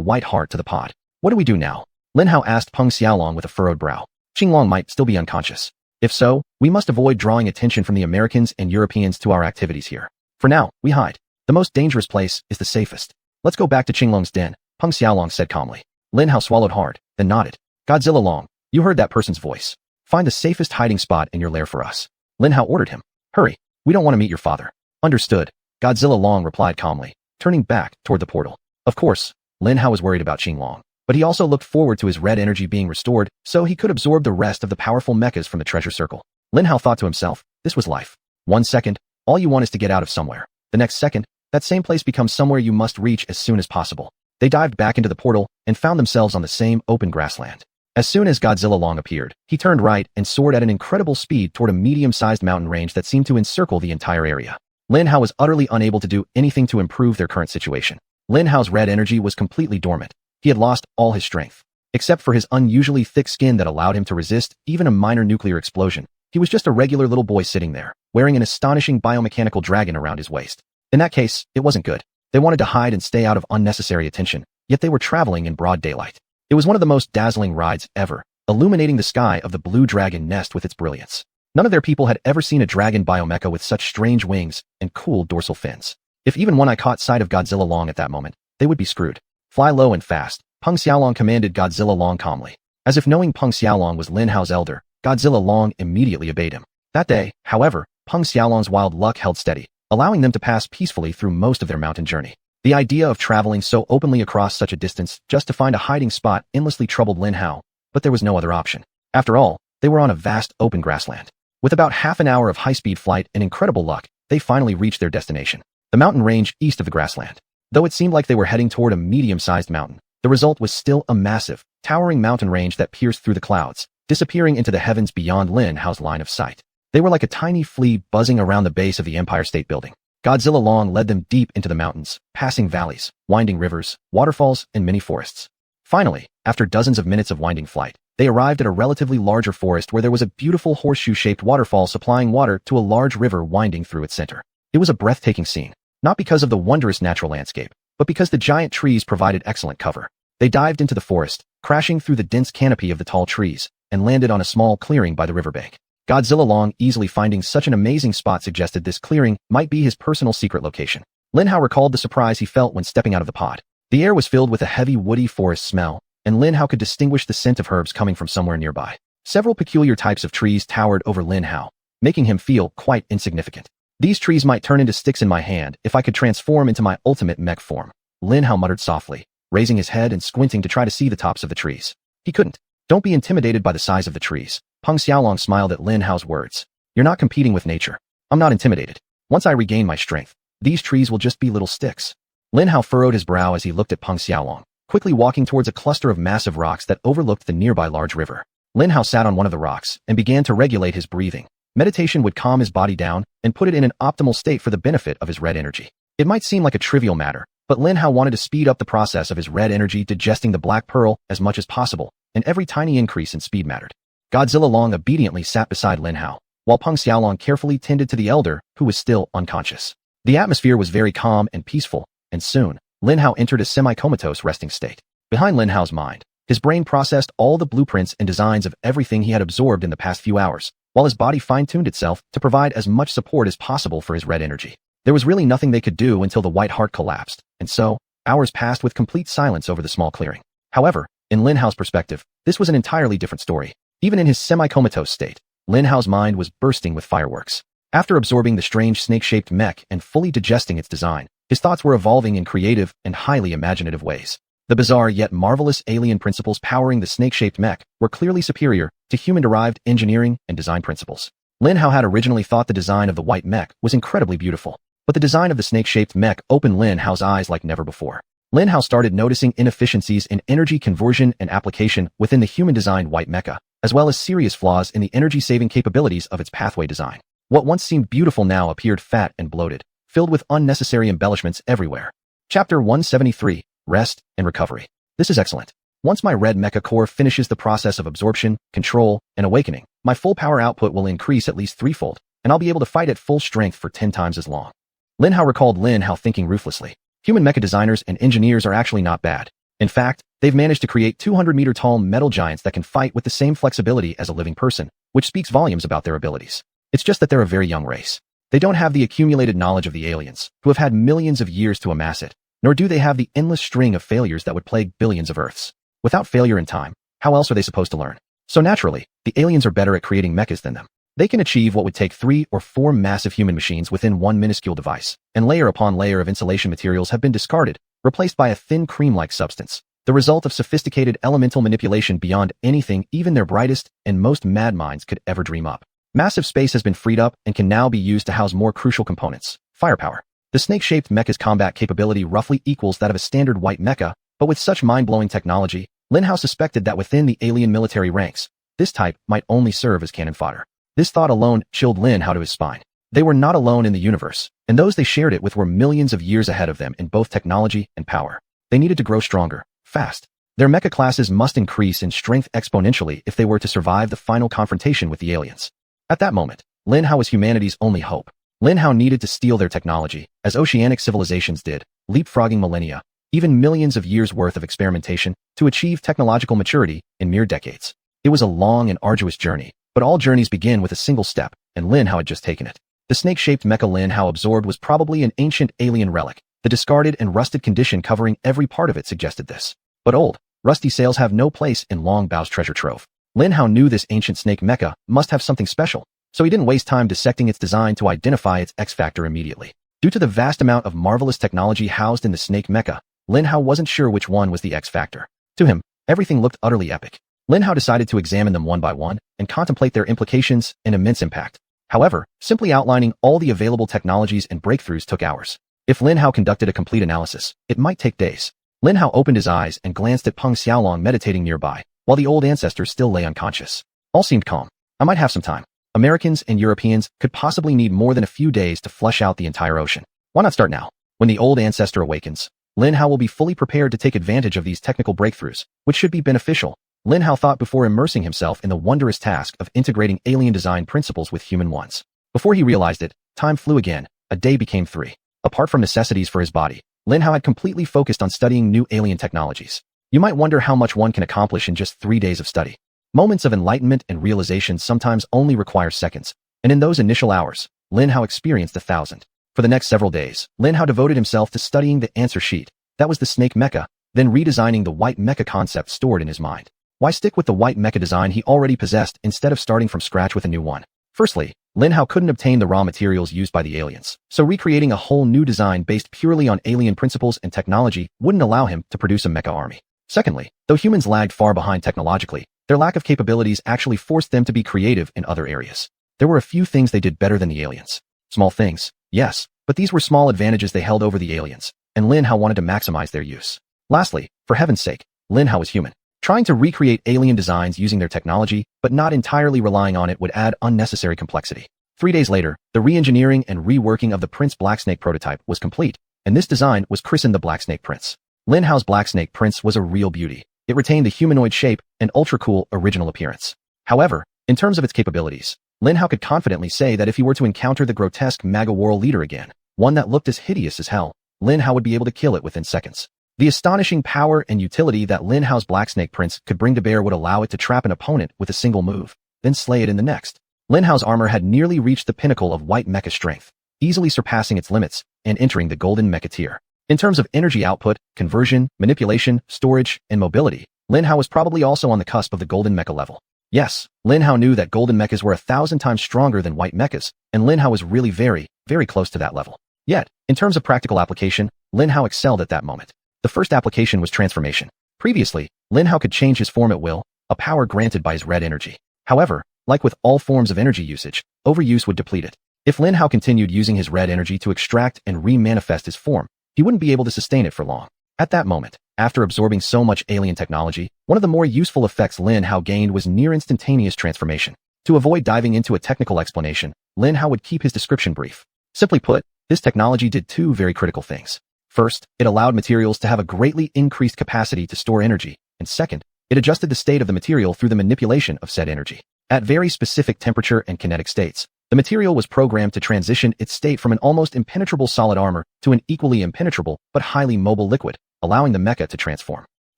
white heart to the pod. What do we do now? Lin Hao asked Peng Xiaolong with a furrowed brow. Qinglong might still be unconscious. If so, we must avoid drawing attention from the Americans and Europeans to our activities here. For now, we hide. The most dangerous place is the safest. Let's go back to Qinglong's den, Peng Xiaolong said calmly. Lin Hao swallowed hard, then nodded. Godzilla Long, you heard that person's voice. Find the safest hiding spot in your lair for us. Lin Hao ordered him. Hurry, we don't want to meet your father. Understood, Godzilla Long replied calmly, turning back toward the portal. Of course, Lin Hao was worried about Qinglong, but he also looked forward to his red energy being restored so he could absorb the rest of the powerful mechas from the treasure circle. Lin Hao thought to himself, this was life. 1 second, all you want is to get out of somewhere. The next second, that same place becomes somewhere you must reach as soon as possible. They dived back into the portal and found themselves on the same open grassland. As soon as Godzilla Long appeared, he turned right and soared at an incredible speed toward a medium-sized mountain range that seemed to encircle the entire area. Lin Hao was utterly unable to do anything to improve their current situation. Lin Hao's red energy was completely dormant. He had lost all his strength. Except for his unusually thick skin that allowed him to resist even a minor nuclear explosion, he was just a regular little boy sitting there, wearing an astonishing biomechanical dragon around his waist. In that case, it wasn't good. They wanted to hide and stay out of unnecessary attention, yet they were traveling in broad daylight. It was one of the most dazzling rides ever, illuminating the sky of the blue dragon nest with its brilliance. None of their people had ever seen a dragon biomecha with such strange wings and cool dorsal fins. If even one eye caught sight of Godzilla Long at that moment, they would be screwed. Fly low and fast, Peng Xiaolong commanded Godzilla Long calmly. As if knowing Peng Xiaolong was Lin Hao's elder, Godzilla Long immediately obeyed him. That day, however, Peng Xiaolong's wild luck held steady, allowing them to pass peacefully through most of their mountain journey. The idea of traveling so openly across such a distance just to find a hiding spot endlessly troubled Lin Hao, but there was no other option. After all, they were on a vast open grassland. With about half an hour of high-speed flight and incredible luck, they finally reached their destination, the mountain range east of the grassland. Though it seemed like they were heading toward a medium-sized mountain, the result was still a massive, towering mountain range that pierced through the clouds, disappearing into the heavens beyond Lin Hao's line of sight. They were like a tiny flea buzzing around the base of the Empire State Building. Godzilla Long led them deep into the mountains, passing valleys, winding rivers, waterfalls, and mini forests. Finally, after dozens of minutes of winding flight, they arrived at a relatively larger forest where there was a beautiful horseshoe-shaped waterfall supplying water to a large river winding through its center. It was a breathtaking scene, not because of the wondrous natural landscape, but because the giant trees provided excellent cover. They dived into the forest, crashing through the dense canopy of the tall trees, and landed on a small clearing by the riverbank. Godzilla Long, easily finding such an amazing spot, suggested this clearing might be his personal secret location. Lin Hao recalled the surprise he felt when stepping out of the pod. The air was filled with a heavy woody forest smell, and Lin Hao could distinguish the scent of herbs coming from somewhere nearby. Several peculiar types of trees towered over Lin Hao, making him feel quite insignificant. These trees might turn into sticks in my hand if I could transform into my ultimate mech form, Lin Hao muttered softly, raising his head and squinting to try to see the tops of the trees. He couldn't. Don't be intimidated by the size of the trees. Peng Xiaolong smiled at Lin Hao's words. You're not competing with nature. I'm not intimidated. Once I regain my strength, these trees will just be little sticks. Lin Hao furrowed his brow as he looked at Peng Xiaolong, quickly walking towards a cluster of massive rocks that overlooked the nearby large river. Lin Hao sat on one of the rocks and began to regulate his breathing. Meditation would calm his body down and put it in an optimal state for the benefit of his red energy. It might seem like a trivial matter, but Lin Hao wanted to speed up the process of his red energy digesting the black pearl as much as possible, and every tiny increase in speed mattered. Godzilla Long obediently sat beside Lin Hao, while Peng Xiaolong carefully tended to the elder, who was still unconscious. The atmosphere was very calm and peaceful, and soon, Lin Hao entered a semi-comatose resting state. Behind Lin Hao's mind, his brain processed all the blueprints and designs of everything he had absorbed in the past few hours, while his body fine-tuned itself to provide as much support as possible for his red energy. There was really nothing they could do until the white heart collapsed, and so, hours passed with complete silence over the small clearing. However, in Lin Hao's perspective, this was an entirely different story. Even in his semi-comatose state, Lin Hao's mind was bursting with fireworks. After absorbing the strange snake-shaped mech and fully digesting its design, his thoughts were evolving in creative and highly imaginative ways. The bizarre yet marvelous alien principles powering the snake-shaped mech were clearly superior to human-derived engineering and design principles. Lin Hao had originally thought the design of the white mech was incredibly beautiful, but the design of the snake-shaped mech opened Lin Hao's eyes like never before. Lin Hao started noticing inefficiencies in energy conversion and application within the human-designed white mecha, as well as serious flaws in the energy-saving capabilities of its pathway design. What once seemed beautiful now appeared fat and bloated, filled with unnecessary embellishments everywhere. Chapter 173, Rest and Recovery. This is excellent. Once my red mecha core finishes the process of absorption, control, and awakening, my full power output will increase at least threefold, and I'll be able to fight at full strength for 10 times as long. Lin Hao recalled Lin Hao thinking ruthlessly. Human mecha designers and engineers are actually not bad. In fact, they've managed to create 200-meter-tall metal giants that can fight with the same flexibility as a living person, which speaks volumes about their abilities. It's just that they're a very young race. They don't have the accumulated knowledge of the aliens, who have had millions of years to amass it, nor do they have the endless string of failures that would plague billions of Earths. Without failure in time, how else are they supposed to learn? So naturally, the aliens are better at creating mechas than them. They can achieve what would take 3 or 4 massive human machines within one minuscule device, and layer upon layer of insulation materials have been discarded, replaced by a thin cream-like substance, the result of sophisticated elemental manipulation beyond anything even their brightest and most mad minds could ever dream up. Massive space has been freed up and can now be used to house more crucial components, firepower. The snake-shaped mecha's combat capability roughly equals that of a standard white mecha, but with such mind-blowing technology, Lin Hao suspected that within the alien military ranks, this type might only serve as cannon fodder. This thought alone chilled Lin Hao to his spine. They were not alone in the universe, and those they shared it with were millions of years ahead of them in both technology and power. They needed to grow stronger, fast. Their mecha classes must increase in strength exponentially if they were to survive the final confrontation with the aliens. At that moment, Lin Hao was humanity's only hope. Lin Hao needed to steal their technology, as oceanic civilizations did, leapfrogging millennia, even millions of years' worth of experimentation, to achieve technological maturity in mere decades. It was a long and arduous journey, but all journeys begin with a single step, and Lin Hao had just taken it. The snake-shaped mecha Lin Hao absorbed was probably an ancient alien relic. The discarded and rusted condition covering every part of it suggested this. But old, rusty sails have no place in Long Bao's treasure trove. Lin Hao knew this ancient snake mecha must have something special, so he didn't waste time dissecting its design to identify its X-factor immediately. Due to the vast amount of marvelous technology housed in the snake mecha, Lin Hao wasn't sure which one was the X-factor. To him, everything looked utterly epic. Lin Hao decided to examine them one by one and contemplate their implications and immense impact. However, simply outlining all the available technologies and breakthroughs took hours. If Lin Hao conducted a complete analysis, it might take days. Lin Hao opened his eyes and glanced at Peng Xiaolong meditating nearby, while the old ancestor still lay unconscious. All seemed calm. I might have some time. Americans and Europeans could possibly need more than a few days to flush out the entire ocean. Why not start now? When the old ancestor awakens, Lin Hao will be fully prepared to take advantage of these technical breakthroughs, which should be beneficial. Lin Hao thought before immersing himself in the wondrous task of integrating alien design principles with human ones. Before he realized it, time flew again. A day became 3. Apart from necessities for his body, Lin Hao had completely focused on studying new alien technologies. You might wonder how much one can accomplish in just 3 days of study. Moments of enlightenment and realization sometimes only require seconds, and in those initial hours, Lin Hao experienced 1,000. For the next several days, Lin Hao devoted himself to studying the answer sheet. That was the snake mecha, then redesigning the white mecha concept stored in his mind. Why stick with the white mecha design he already possessed instead of starting from scratch with a new one? Firstly, Lin Hao couldn't obtain the raw materials used by the aliens, so recreating a whole new design based purely on alien principles and technology wouldn't allow him to produce a mecha army. Secondly, though humans lagged far behind technologically, their lack of capabilities actually forced them to be creative in other areas. There were a few things they did better than the aliens. Small things, yes, but these were small advantages they held over the aliens, and Lin Hao wanted to maximize their use. Lastly, for heaven's sake, Lin Hao was human. Trying to recreate alien designs using their technology, but not entirely relying on it would add unnecessary complexity. 3 days later, the re-engineering and reworking of the Prince Blacksnake prototype was complete, and this design was christened the Blacksnake Prince. Lin Hao's Blacksnake Prince was a real beauty. It retained the humanoid shape and ultra-cool original appearance. However, in terms of its capabilities, Lin Hao could confidently say that if he were to encounter the grotesque Maga World leader again, one that looked as hideous as hell, Lin Hao would be able to kill it within seconds. The astonishing power and utility that Lin Hao's Blacksnake Prince could bring to bear would allow it to trap an opponent with a single move, then slay it in the next. Lin Hao's armor had nearly reached the pinnacle of white mecha strength, easily surpassing its limits and entering the golden mecha tier. In terms of energy output, conversion, manipulation, storage, and mobility, Lin Hao was probably also on the cusp of the golden mecha level. Yes, Lin Hao knew that golden mechas were 1,000 times stronger than white mechas, and Lin Hao was really very, very close to that level. Yet, in terms of practical application, Lin Hao excelled at that moment. The first application was transformation. Previously, Lin Hao could change his form at will, a power granted by his red energy. However, like with all forms of energy usage, overuse would deplete it. If Lin Hao continued using his red energy to extract and re-manifest his form, he wouldn't be able to sustain it for long. At that moment, after absorbing so much alien technology, one of the more useful effects Lin Hao gained was near-instantaneous transformation. To avoid diving into a technical explanation, Lin Hao would keep his description brief. Simply put, this technology did 2 very critical things. First, it allowed materials to have a greatly increased capacity to store energy, and second, it adjusted the state of the material through the manipulation of said energy. At very specific temperature and kinetic states, the material was programmed to transition its state from an almost impenetrable solid armor to an equally impenetrable but highly mobile liquid, allowing the mecha to transform.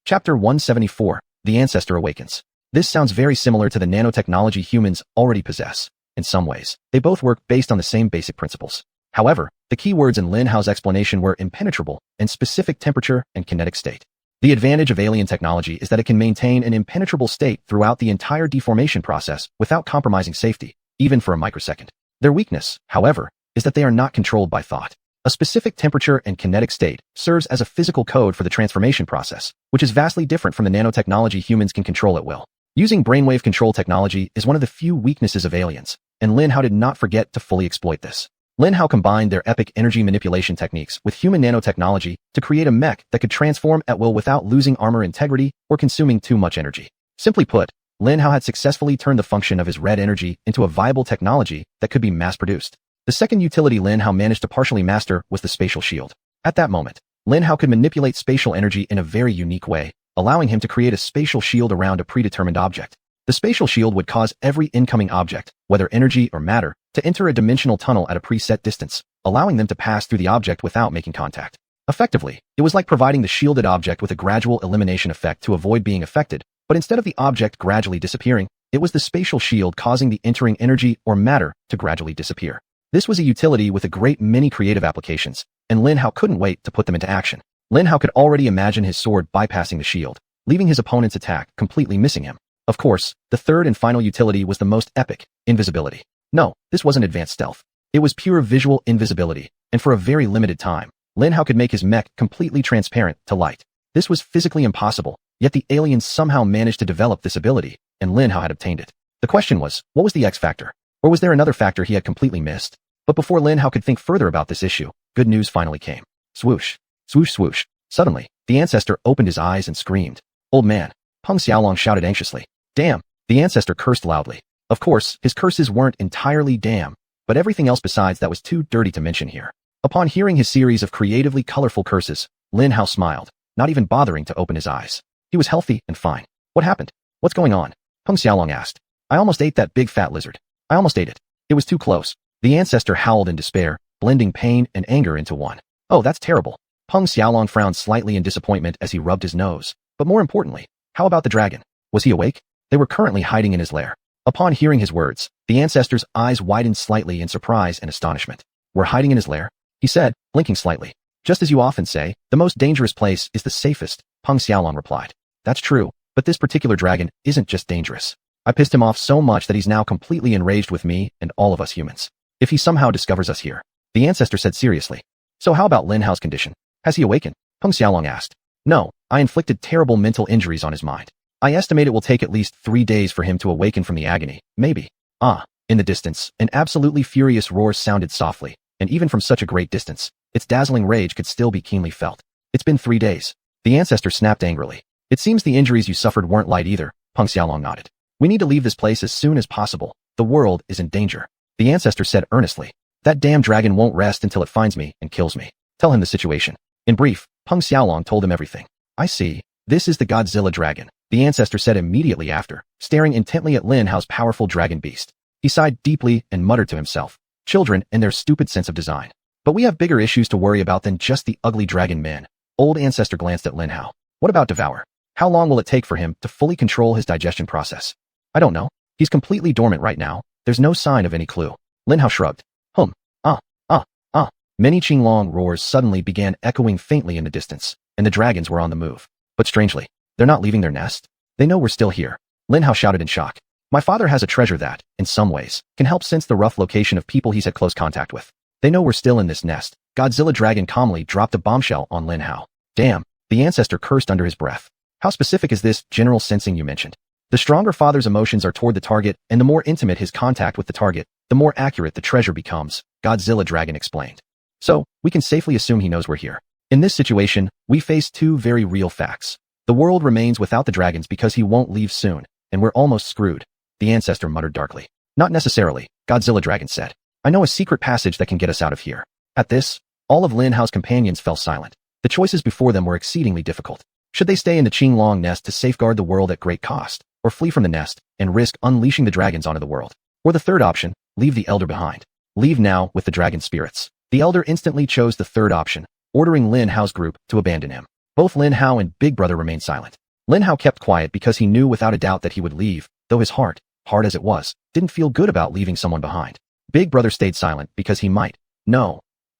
Chapter 174, The Ancestor Awakens. This sounds very similar to the nanotechnology humans already possess. In some ways, they both work based on the same basic principles. However, the key words in Lin Hao's explanation were impenetrable and specific temperature and kinetic state. The advantage of alien technology is that it can maintain an impenetrable state throughout the entire deformation process without compromising safety, even for a microsecond. Their weakness, however, is that they are not controlled by thought. A specific temperature and kinetic state serves as a physical code for the transformation process, which is vastly different from the nanotechnology humans can control at will. Using brainwave control technology is one of the few weaknesses of aliens, and Lin Hao did not forget to fully exploit this. Lin Hao combined their epic energy manipulation techniques with human nanotechnology to create a mech that could transform at will without losing armor integrity or consuming too much energy. Simply put, Lin Hao had successfully turned the function of his red energy into a viable technology that could be mass-produced. The second utility Lin Hao managed to partially master was the spatial shield. At that moment, Lin Hao could manipulate spatial energy in a very unique way, allowing him to create a spatial shield around a predetermined object. The spatial shield would cause every incoming object, whether energy or matter, to enter a dimensional tunnel at a preset distance, allowing them to pass through the object without making contact. Effectively, it was like providing the shielded object with a gradual elimination effect to avoid being affected, but instead of the object gradually disappearing, it was the spatial shield causing the entering energy or matter to gradually disappear. This was a utility with a great many creative applications, and Lin Hao couldn't wait to put them into action. Lin Hao could already imagine his sword bypassing the shield, leaving his opponent's attack completely missing him. Of course, the third and final utility was the most epic, invisibility. No, this wasn't advanced stealth. It was pure visual invisibility, and for a very limited time, Lin Hao could make his mech completely transparent to light. This was physically impossible, yet the aliens somehow managed to develop this ability, and Lin Hao had obtained it. The question was, what was the X factor? Or was there another factor he had completely missed? But before Lin Hao could think further about this issue, good news finally came. Swoosh. Swoosh swoosh. Suddenly, the ancestor opened his eyes and screamed. Old man. Peng Xiaolong shouted anxiously. Damn. The ancestor cursed loudly. Of course, his curses weren't entirely damn, but everything else besides that was too dirty to mention here. Upon hearing his series of creatively colorful curses, Lin Hao smiled, not even bothering to open his eyes. He was healthy and fine. What happened? What's going on? Peng Xiaolong asked. I almost ate that big fat lizard. I almost ate it. It was too close. The ancestor howled in despair, blending pain and anger into one. Oh, that's terrible. Peng Xiaolong frowned slightly in disappointment as he rubbed his nose. But more importantly, how about the dragon? Was he awake? They were currently hiding in his lair. Upon hearing his words, the ancestor's eyes widened slightly in surprise and astonishment. We're hiding in his lair? He said, blinking slightly. Just as you often say, the most dangerous place is the safest, Peng Xiaolong replied. That's true, but this particular dragon isn't just dangerous. I pissed him off so much that he's now completely enraged with me and all of us humans. If he somehow discovers us here, the ancestor said seriously. So how about Lin Hao's condition? Has he awakened? Peng Xiaolong asked. No, I inflicted terrible mental injuries on his mind. I estimate it will take at least 3 days for him to awaken from the agony, maybe. In the distance, an absolutely furious roar sounded softly, and even from such a great distance, its dazzling rage could still be keenly felt. It's been 3 days. The ancestor snapped angrily. It seems the injuries you suffered weren't light either, Peng Xiaolong nodded. We need to leave this place as soon as possible. The world is in danger. The ancestor said earnestly. That damn dragon won't rest until it finds me and kills me. Tell him the situation. In brief, Peng Xiaolong told him everything. I see. This is the Godzilla dragon, the ancestor said immediately after, staring intently at Lin Hao's powerful dragon beast. He sighed deeply and muttered to himself. Children and their stupid sense of design. But we have bigger issues to worry about than just the ugly dragon men. Old ancestor glanced at Lin Hao. What about Devour? How long will it take for him to fully control his digestion process? I don't know. He's completely dormant right now. There's no sign of any clue. Lin Hao shrugged. Many Qinglong roars suddenly began echoing faintly in the distance, and the dragons were on the move. But strangely, they're not leaving their nest. They know we're still here. Lin Hao shouted in shock. My father has a treasure that, in some ways, can help sense the rough location of people he's had close contact with. They know we're still in this nest. Godzilla dragon calmly dropped a bombshell on Lin Hao. Damn, the ancestor cursed under his breath. How specific is this general sensing you mentioned? The stronger father's emotions are toward the target, and the more intimate his contact with the target, the more accurate the treasure becomes, Godzilla dragon explained. So, we can safely assume he knows we're here. In this situation, we face 2 very real facts. The world remains without the dragons because he won't leave soon, and we're almost screwed, the ancestor muttered darkly. Not necessarily, Godzilla dragon said. I know a secret passage that can get us out of here. At this, all of Lin Hao's companions fell silent. The choices before them were exceedingly difficult. Should they stay in the Qinglong nest to safeguard the world at great cost, or flee from the nest and risk unleashing the dragons onto the world? Or the third option, leave the elder behind. Leave now with the dragon spirits. The elder instantly chose the third option, ordering Lin Hao's group to abandon him. Both Lin Hao and Big Brother remained silent. Lin Hao kept quiet because he knew without a doubt that he would leave, though his heart, hard as it was, didn't feel good about leaving someone behind. Big Brother stayed silent because he might,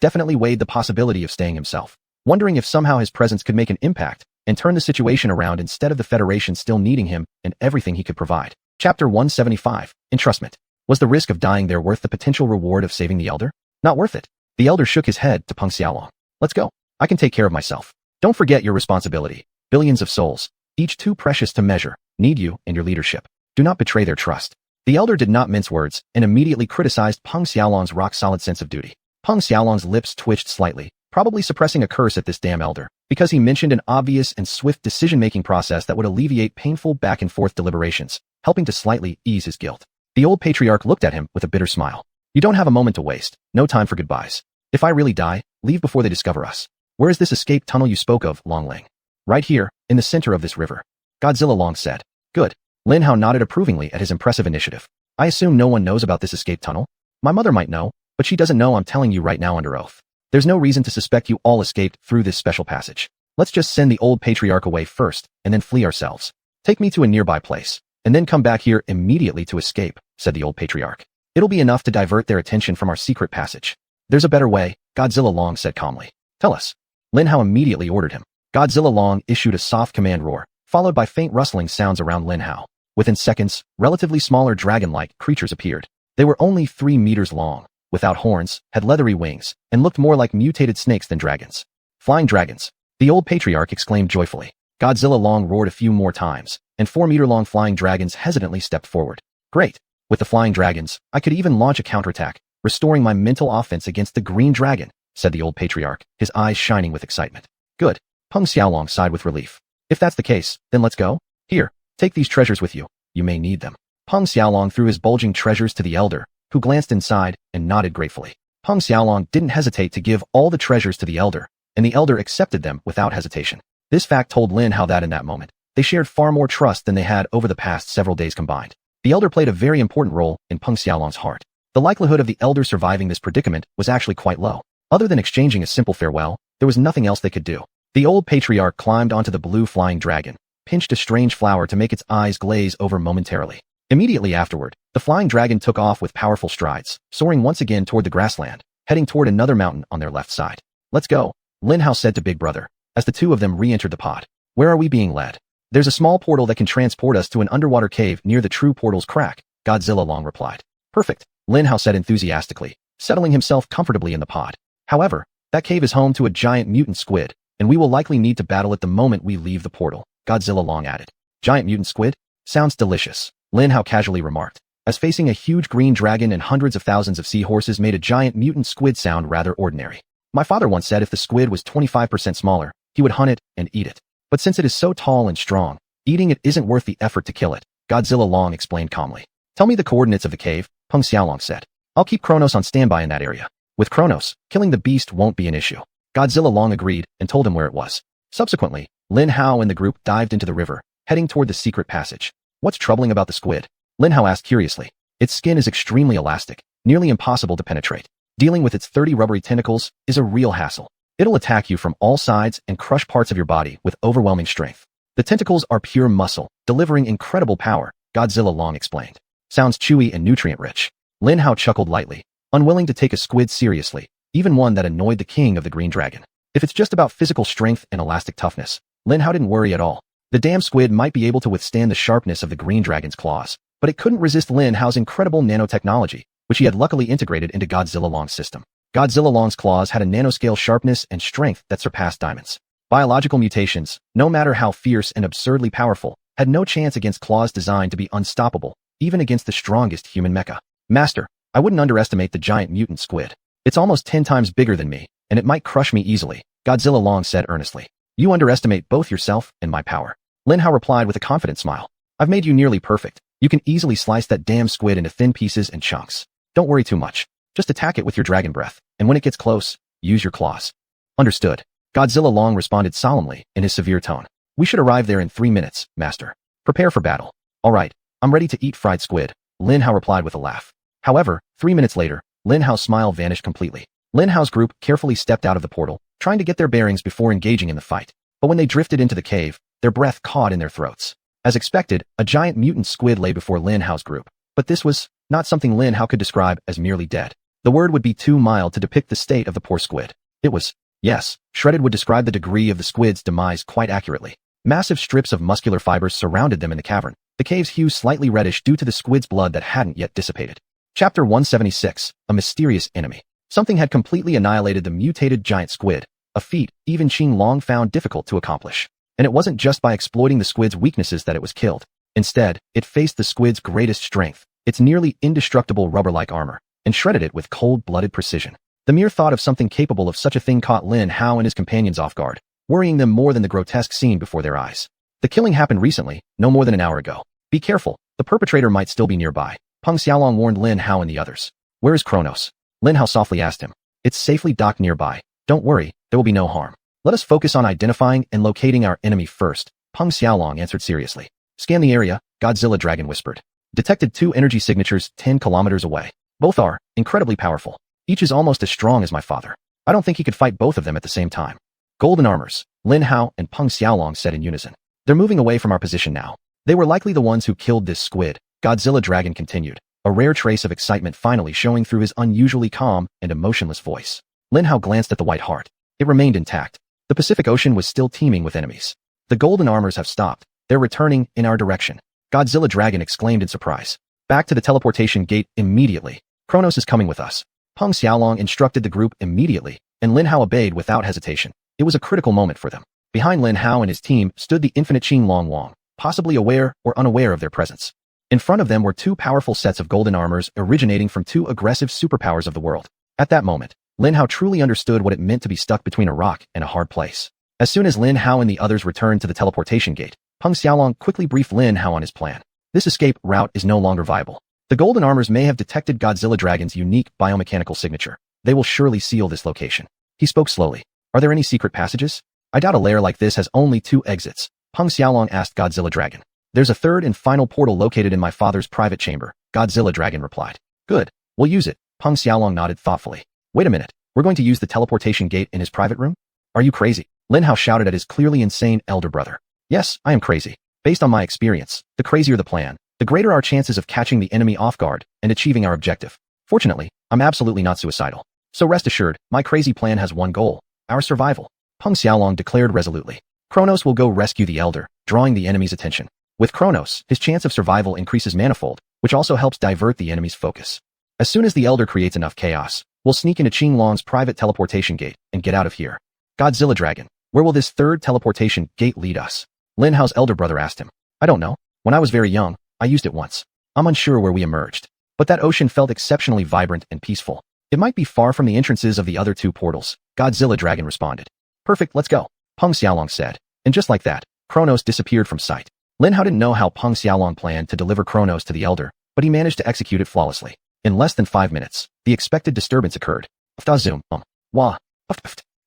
definitely weighed the possibility of staying himself, wondering if somehow his presence could make an impact and turn the situation around instead of the Federation still needing him and everything he could provide. Chapter 175, Entrustment. Was the risk of dying there worth the potential reward of saving the elder? Not worth it. The elder shook his head to Peng Xiaolong. Let's go. I can take care of myself. Don't forget your responsibility. Billions of souls, each too precious to measure, need you and your leadership. Do not betray their trust. The elder did not mince words and immediately criticized Peng Xiaolong's rock-solid sense of duty. Peng Xiaolong's lips twitched slightly, probably suppressing a curse at this damn elder, because he mentioned an obvious and swift decision-making process that would alleviate painful back-and-forth deliberations, helping to slightly ease his guilt. The old patriarch looked at him with a bitter smile. You don't have a moment to waste, no time for goodbyes. If I really die, leave before they discover us. Where is this escape tunnel you spoke of, Longling? Right here, in the center of this river. Godzilla Long said. Good. Lin Hao nodded approvingly at his impressive initiative. I assume no one knows about this escape tunnel? My mother might know, but she doesn't know I'm telling you right now under oath. There's no reason to suspect you all escaped through this special passage. Let's just send the old patriarch away first, and then flee ourselves. Take me to a nearby place, and then come back here immediately to escape, said the old patriarch. It'll be enough to divert their attention from our secret passage. There's a better way, Godzilla Long said calmly. Tell us. Lin Hao immediately ordered him. Godzilla Long issued a soft command roar, followed by faint rustling sounds around Lin Hao. Within seconds, relatively smaller dragon-like creatures appeared. They were only 3 meters long, without horns, had leathery wings, and looked more like mutated snakes than dragons. Flying dragons. The old patriarch exclaimed joyfully. Godzilla Long roared a few more times, and 4-meter-long flying dragons hesitantly stepped forward. Great. With the flying dragons, I could even launch a counterattack, restoring my mental offense against the green dragon, said the old patriarch, his eyes shining with excitement. Good. Peng Xiaolong sighed with relief. If that's the case, then let's go. Here, take these treasures with you. You may need them. Peng Xiaolong threw his bulging treasures to the elder, who glanced inside and nodded gratefully. Peng Xiaolong didn't hesitate to give all the treasures to the elder, and the elder accepted them without hesitation. This fact told Lin Hao that in that moment, they shared far more trust than they had over the past several days combined. The elder played a very important role in Peng Xiaolong's heart. The likelihood of the elder surviving this predicament was actually quite low. Other than exchanging a simple farewell, there was nothing else they could do. The old patriarch climbed onto the blue flying dragon, pinched a strange flower to make its eyes glaze over momentarily. Immediately afterward, the flying dragon took off with powerful strides, soaring once again toward the grassland, heading toward another mountain on their left side. Let's go, Lin Hao said to Big Brother, as the two of them re-entered the pod. Where are we being led? There's a small portal that can transport us to an underwater cave near the true portal's crack, Godzilla Long replied. Perfect, Lin Hao said enthusiastically, settling himself comfortably in the pod. However, that cave is home to a giant mutant squid, and we will likely need to battle it the moment we leave the portal, Godzilla Long added. Giant mutant squid? Sounds delicious, Lin Hao casually remarked, as facing a huge green dragon and hundreds of thousands of seahorses made a giant mutant squid sound rather ordinary. My father once said if the squid was 25% smaller, he would hunt it and eat it. But since it is so tall and strong, eating it isn't worth the effort to kill it, Godzilla Long explained calmly. Tell me the coordinates of the cave, Peng Xiaolong said. I'll keep Kronos on standby in that area. With Kronos, killing the beast won't be an issue. Godzilla Long agreed and told him where it was. Subsequently, Lin Hao and the group dived into the river, heading toward the secret passage. What's troubling about the squid? Lin Hao asked curiously. Its skin is extremely elastic, nearly impossible to penetrate. Dealing with its 30 rubbery tentacles is a real hassle. It'll attack you from all sides and crush parts of your body with overwhelming strength. The tentacles are pure muscle, delivering incredible power, Godzilla Long explained. Sounds chewy and nutrient-rich. Lin Hao chuckled lightly, unwilling to take a squid seriously, even one that annoyed the king of the green dragon. If it's just about physical strength and elastic toughness, Lin Hao didn't worry at all. The damn squid might be able to withstand the sharpness of the green dragon's claws, but it couldn't resist Lin Hao's incredible nanotechnology, which he had luckily integrated into Godzilla Long's system. Godzilla Long's claws had a nanoscale sharpness and strength that surpassed diamonds. Biological mutations, no matter how fierce and absurdly powerful, had no chance against claws designed to be unstoppable, even against the strongest human mecha. Master, I wouldn't underestimate the giant mutant squid. It's almost 10 times bigger than me, and it might crush me easily, Godzilla Long said earnestly. You underestimate both yourself and my power. Lin Hao replied with a confident smile. I've made you nearly perfect. You can easily slice that damn squid into thin pieces and chunks. Don't worry too much. Just attack it with your dragon breath, and when it gets close, use your claws. Understood. Godzilla Long responded solemnly in his severe tone. We should arrive there in 3 minutes, master. Prepare for battle. All right, I'm ready to eat fried squid, Lin Hao replied with a laugh. However, 3 minutes later, Lin Hao's smile vanished completely. Lin Hao's group carefully stepped out of the portal, trying to get their bearings before engaging in the fight. But when they drifted into the cave, their breath caught in their throats. As expected, a giant mutant squid lay before Lin Hao's group. But this was not something Lin Hao could describe as merely dead. The word would be too mild to depict the state of the poor squid. It was, yes, shredded would describe the degree of the squid's demise quite accurately. Massive strips of muscular fibers surrounded them in the cavern, the cave's hue slightly reddish due to the squid's blood that hadn't yet dissipated. Chapter 176, A Mysterious Enemy. Something had completely annihilated the mutated giant squid, a feat even Qin Long found difficult to accomplish. And it wasn't just by exploiting the squid's weaknesses that it was killed. Instead, it faced the squid's greatest strength, its nearly indestructible rubber-like armor, and shredded it with cold-blooded precision. The mere thought of something capable of such a thing caught Lin Hao and his companions off guard, worrying them more than the grotesque scene before their eyes. The killing happened recently, no more than an hour ago. Be careful, the perpetrator might still be nearby, Peng Xiaolong warned Lin Hao and the others. Where is Kronos? Lin Hao softly asked him. It's safely docked nearby. Don't worry, there will be no harm. Let us focus on identifying and locating our enemy first, Peng Xiaolong answered seriously. Scan the area, Godzilla Dragon whispered. Detected 2 energy signatures 10 kilometers away. Both are incredibly powerful. Each is almost as strong as my father. I don't think he could fight both of them at the same time. Golden armors, Lin Hao and Peng Xiaolong said in unison. They're moving away from our position now. They were likely the ones who killed this squid, Godzilla Dragon continued, a rare trace of excitement finally showing through his unusually calm and emotionless voice. Lin Hao glanced at the white heart. It remained intact. The Pacific Ocean was still teeming with enemies. The golden armors have stopped. They're returning in our direction. Godzilla Dragon exclaimed in surprise. Back to the teleportation gate immediately. Kronos is coming with us. Peng Xiaolong instructed the group immediately, and Lin Hao obeyed without hesitation. It was a critical moment for them. Behind Lin Hao and his team stood the infinite xuanhuan, possibly aware or unaware of their presence. In front of them were 2 powerful sets of golden armors originating from 2 aggressive superpowers of the world. At that moment, Lin Hao truly understood what it meant to be stuck between a rock and a hard place. As soon as Lin Hao and the others returned to the teleportation gate, Peng Xiaolong quickly briefed Lin Hao on his plan. This escape route is no longer viable. The golden armors may have detected Godzilla Dragon's unique biomechanical signature. They will surely seal this location. He spoke slowly. Are there any secret passages? I doubt a lair like this has only 2 exits. Peng Xiaolong asked Godzilla Dragon. There's a third and final portal located in my father's private chamber, Godzilla Dragon replied. Good. We'll use it. Peng Xiaolong nodded thoughtfully. Wait a minute. We're going to use the teleportation gate in his private room? Are you crazy? Lin Hao shouted at his clearly insane elder brother. Yes, I am crazy. Based on my experience, the crazier the plan, the greater our chances of catching the enemy off guard and achieving our objective. Fortunately, I'm absolutely not suicidal. So rest assured, my crazy plan has one goal, our survival. Peng Xiaolong declared resolutely. Kronos will go rescue the elder, drawing the enemy's attention. With Kronos, his chance of survival increases manifold, which also helps divert the enemy's focus. As soon as the elder creates enough chaos, we'll sneak into Qinglong's private teleportation gate and get out of here. Godzilla Dragon, where will this third teleportation gate lead us? Lin Hao's elder brother asked him. I don't know. When I was very young, I used it once. I'm unsure where we emerged. But that ocean felt exceptionally vibrant and peaceful. It might be far from the entrances of the other 2 portals, Godzilla Dragon responded. Perfect, let's go, Peng Xiaolong said. And just like that, Kronos disappeared from sight. Lin Hao didn't know how Peng Xiaolong planned to deliver Kronos to the elder, but he managed to execute it flawlessly. In less than 5 minutes, the expected disturbance occurred.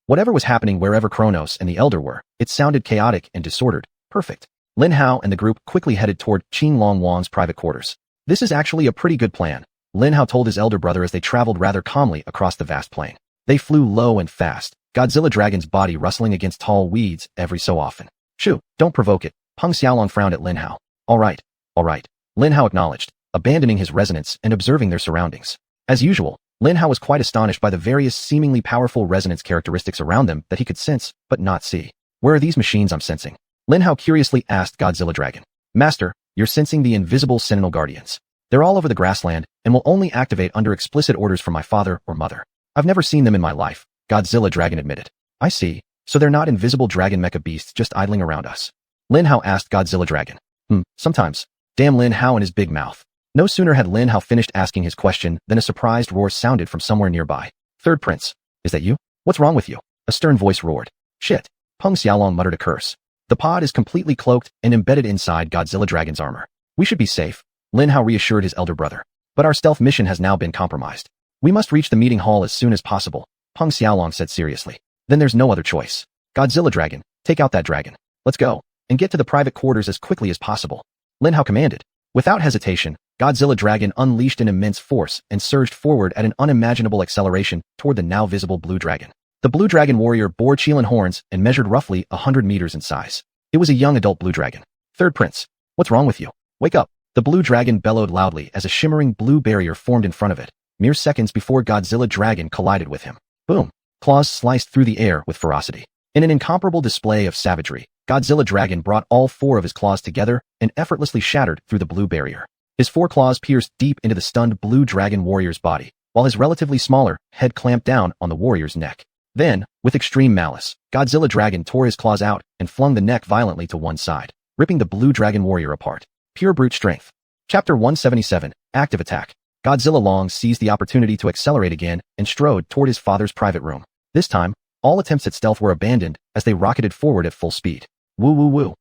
Whatever was happening wherever Kronos and the elder were, it sounded chaotic and disordered. Perfect. Lin Hao and the group quickly headed toward Qinglongwan's private quarters. This is actually a pretty good plan, Lin Hao told his elder brother as they traveled rather calmly across the vast plain. They flew low and fast, Godzilla Dragon's body rustling against tall weeds every so often. Shoo, don't provoke it. Peng Xiaolong frowned at Lin Hao. All right. Lin Hao acknowledged, abandoning his resonance and observing their surroundings. As usual, Lin Hao was quite astonished by the various seemingly powerful resonance characteristics around them that he could sense, but not see. Where are these machines I'm sensing? Lin Hao curiously asked Godzilla Dragon. Master, you're sensing the invisible Sentinel Guardians. They're all over the grassland and will only activate under explicit orders from my father or mother. I've never seen them in my life, Godzilla Dragon admitted. I see. So they're not invisible dragon mecha beasts just idling around us. Lin Hao asked Godzilla Dragon. Sometimes. Damn Lin Hao and his big mouth. No sooner had Lin Hao finished asking his question than a surprised roar sounded from somewhere nearby. Third Prince. Is that you? What's wrong with you? A stern voice roared. Shit. Peng Xiaolong muttered a curse. The pod is completely cloaked and embedded inside Godzilla Dragon's armor. We should be safe, Lin Hao reassured his elder brother. But our stealth mission has now been compromised. We must reach the meeting hall as soon as possible, Peng Xiaolong said seriously. Then there's no other choice. Godzilla Dragon, take out that dragon. Let's go, and get to the private quarters as quickly as possible. Lin Hao commanded. Without hesitation, Godzilla Dragon unleashed an immense force and surged forward at an unimaginable acceleration toward the now visible blue dragon. The blue dragon warrior bore Qilin horns and measured roughly 100 meters in size. It was a young adult blue dragon. Third Prince, what's wrong with you? Wake up. The blue dragon bellowed loudly as a shimmering blue barrier formed in front of it, mere seconds before Godzilla Dragon collided with him. Boom. Claws sliced through the air with ferocity. In an incomparable display of savagery, Godzilla Dragon brought all 4 of his claws together and effortlessly shattered through the blue barrier. His 4 claws pierced deep into the stunned blue dragon warrior's body, while his relatively smaller head clamped down on the warrior's neck. Then, with extreme malice, Godzilla Dragon tore his claws out and flung the neck violently to one side, ripping the blue dragon warrior apart. Pure brute strength. Chapter 177, Active Attack. Godzilla Long seized the opportunity to accelerate again and strode toward his father's private room. This time, all attempts at stealth were abandoned as they rocketed forward at full speed. Woo woo woo.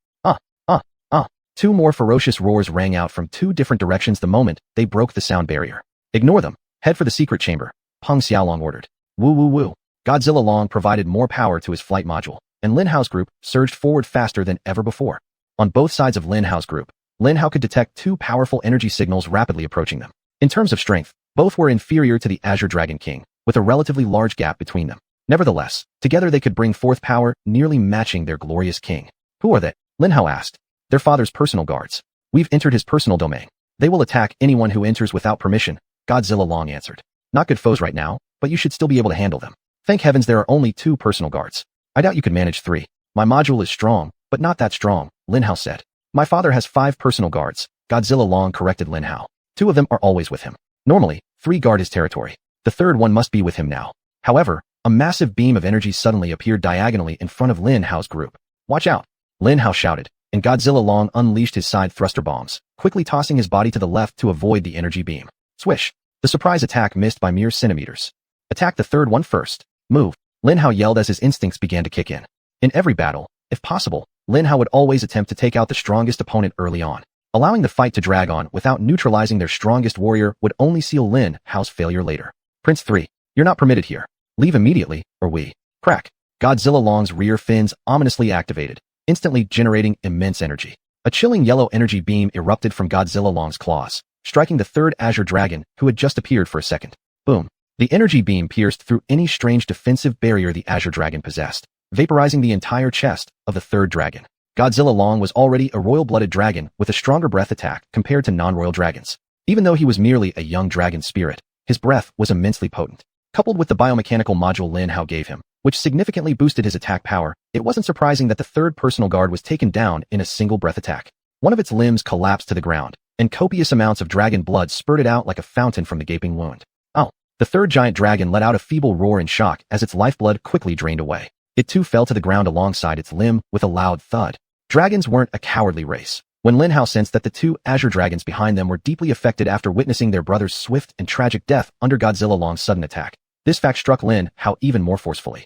2 more ferocious roars rang out from 2 different directions the moment they broke the sound barrier. Ignore them. Head for the secret chamber, Peng Xiaolong ordered. Woo woo woo. Godzilla Long provided more power to his flight module, and Lin Hao's group surged forward faster than ever before. On both sides of Lin Hao's group, Lin Hao could detect two powerful energy signals rapidly approaching them. In terms of strength, both were inferior to the Azure Dragon King, with a relatively large gap between them. Nevertheless, together they could bring forth power nearly matching their glorious king. Who are they? Lin Hao asked. Their father's personal guards. We've entered his personal domain. They will attack anyone who enters without permission, Godzilla Long answered. Not good foes right now, but you should still be able to handle them. Thank heavens there are only 2 personal guards. I doubt you could manage 3. My module is strong, but not that strong, Lin Hao said. My father has 5 personal guards, Godzilla Long corrected Lin Hao. 2 of them are always with him. Normally, 3 guard his territory. The third one must be with him now. However, a massive beam of energy suddenly appeared diagonally in front of Lin Hao's group. Watch out! Lin Hao shouted, and Godzilla Long unleashed his side thruster bombs, quickly tossing his body to the left to avoid the energy beam. Swish! The surprise attack missed by mere centimeters. Attack the third one first. Move! Lin Hao yelled as his instincts began to kick in. In every battle, if possible, Lin Hao would always attempt to take out the strongest opponent early on. Allowing the fight to drag on without neutralizing their strongest warrior would only seal Lin Hao's failure later. Prince 3, you're not permitted here. Leave immediately, or we. Crack. Godzilla Long's rear fins ominously activated, instantly generating immense energy. A chilling yellow energy beam erupted from Godzilla Long's claws, striking the third Azure Dragon, who had just appeared for a second. Boom. The energy beam pierced through any strange defensive barrier the Azure Dragon possessed, vaporizing the entire chest of the third dragon. Godzilla Long was already a royal-blooded dragon with a stronger breath attack compared to non-royal dragons. Even though he was merely a young dragon spirit, his breath was immensely potent. Coupled with the biomechanical module Lin Hao gave him, which significantly boosted his attack power, it wasn't surprising that the third personal guard was taken down in a single breath attack. One of its limbs collapsed to the ground, and copious amounts of dragon blood spurted out like a fountain from the gaping wound. Oh! The third giant dragon let out a feeble roar in shock as its lifeblood quickly drained away. It too fell to the ground alongside its limb with a loud thud. Dragons weren't a cowardly race. When Lin Hao sensed that the 2 Azure Dragons behind them were deeply affected after witnessing their brother's swift and tragic death under Godzilla Long's sudden attack, this fact struck Lin Hao even more forcefully.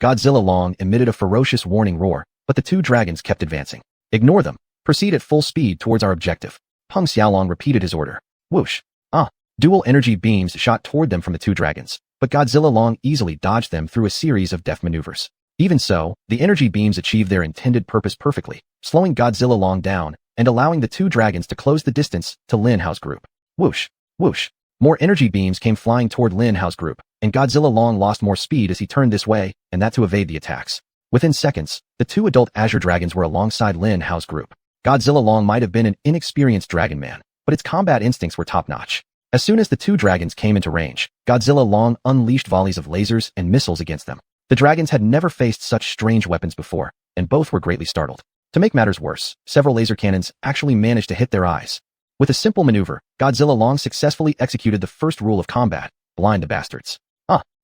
Godzilla Long emitted a ferocious warning roar, but the 2 dragons kept advancing. Ignore them. Proceed at full speed towards our objective. Peng Xiaolong repeated his order. Whoosh. Dual energy beams shot toward them from the 2 dragons, but Godzilla Long easily dodged them through a series of deft maneuvers. Even so, the energy beams achieved their intended purpose perfectly, slowing Godzilla Long down and allowing the 2 dragons to close the distance to Lin Hao's group. Whoosh. Whoosh. More energy beams came flying toward Lin Hao's group, and Godzilla Long lost more speed as he turned this way, and that to evade the attacks. Within seconds, the 2 adult Azure Dragons were alongside Lin Hao's group. Godzilla Long might have been an inexperienced dragon man, but its combat instincts were top-notch. As soon as the 2 dragons came into range, Godzilla Long unleashed volleys of lasers and missiles against them. The dragons had never faced such strange weapons before, and both were greatly startled. To make matters worse, several laser cannons actually managed to hit their eyes. With a simple maneuver, Godzilla Long successfully executed the first rule of combat: blind the bastards.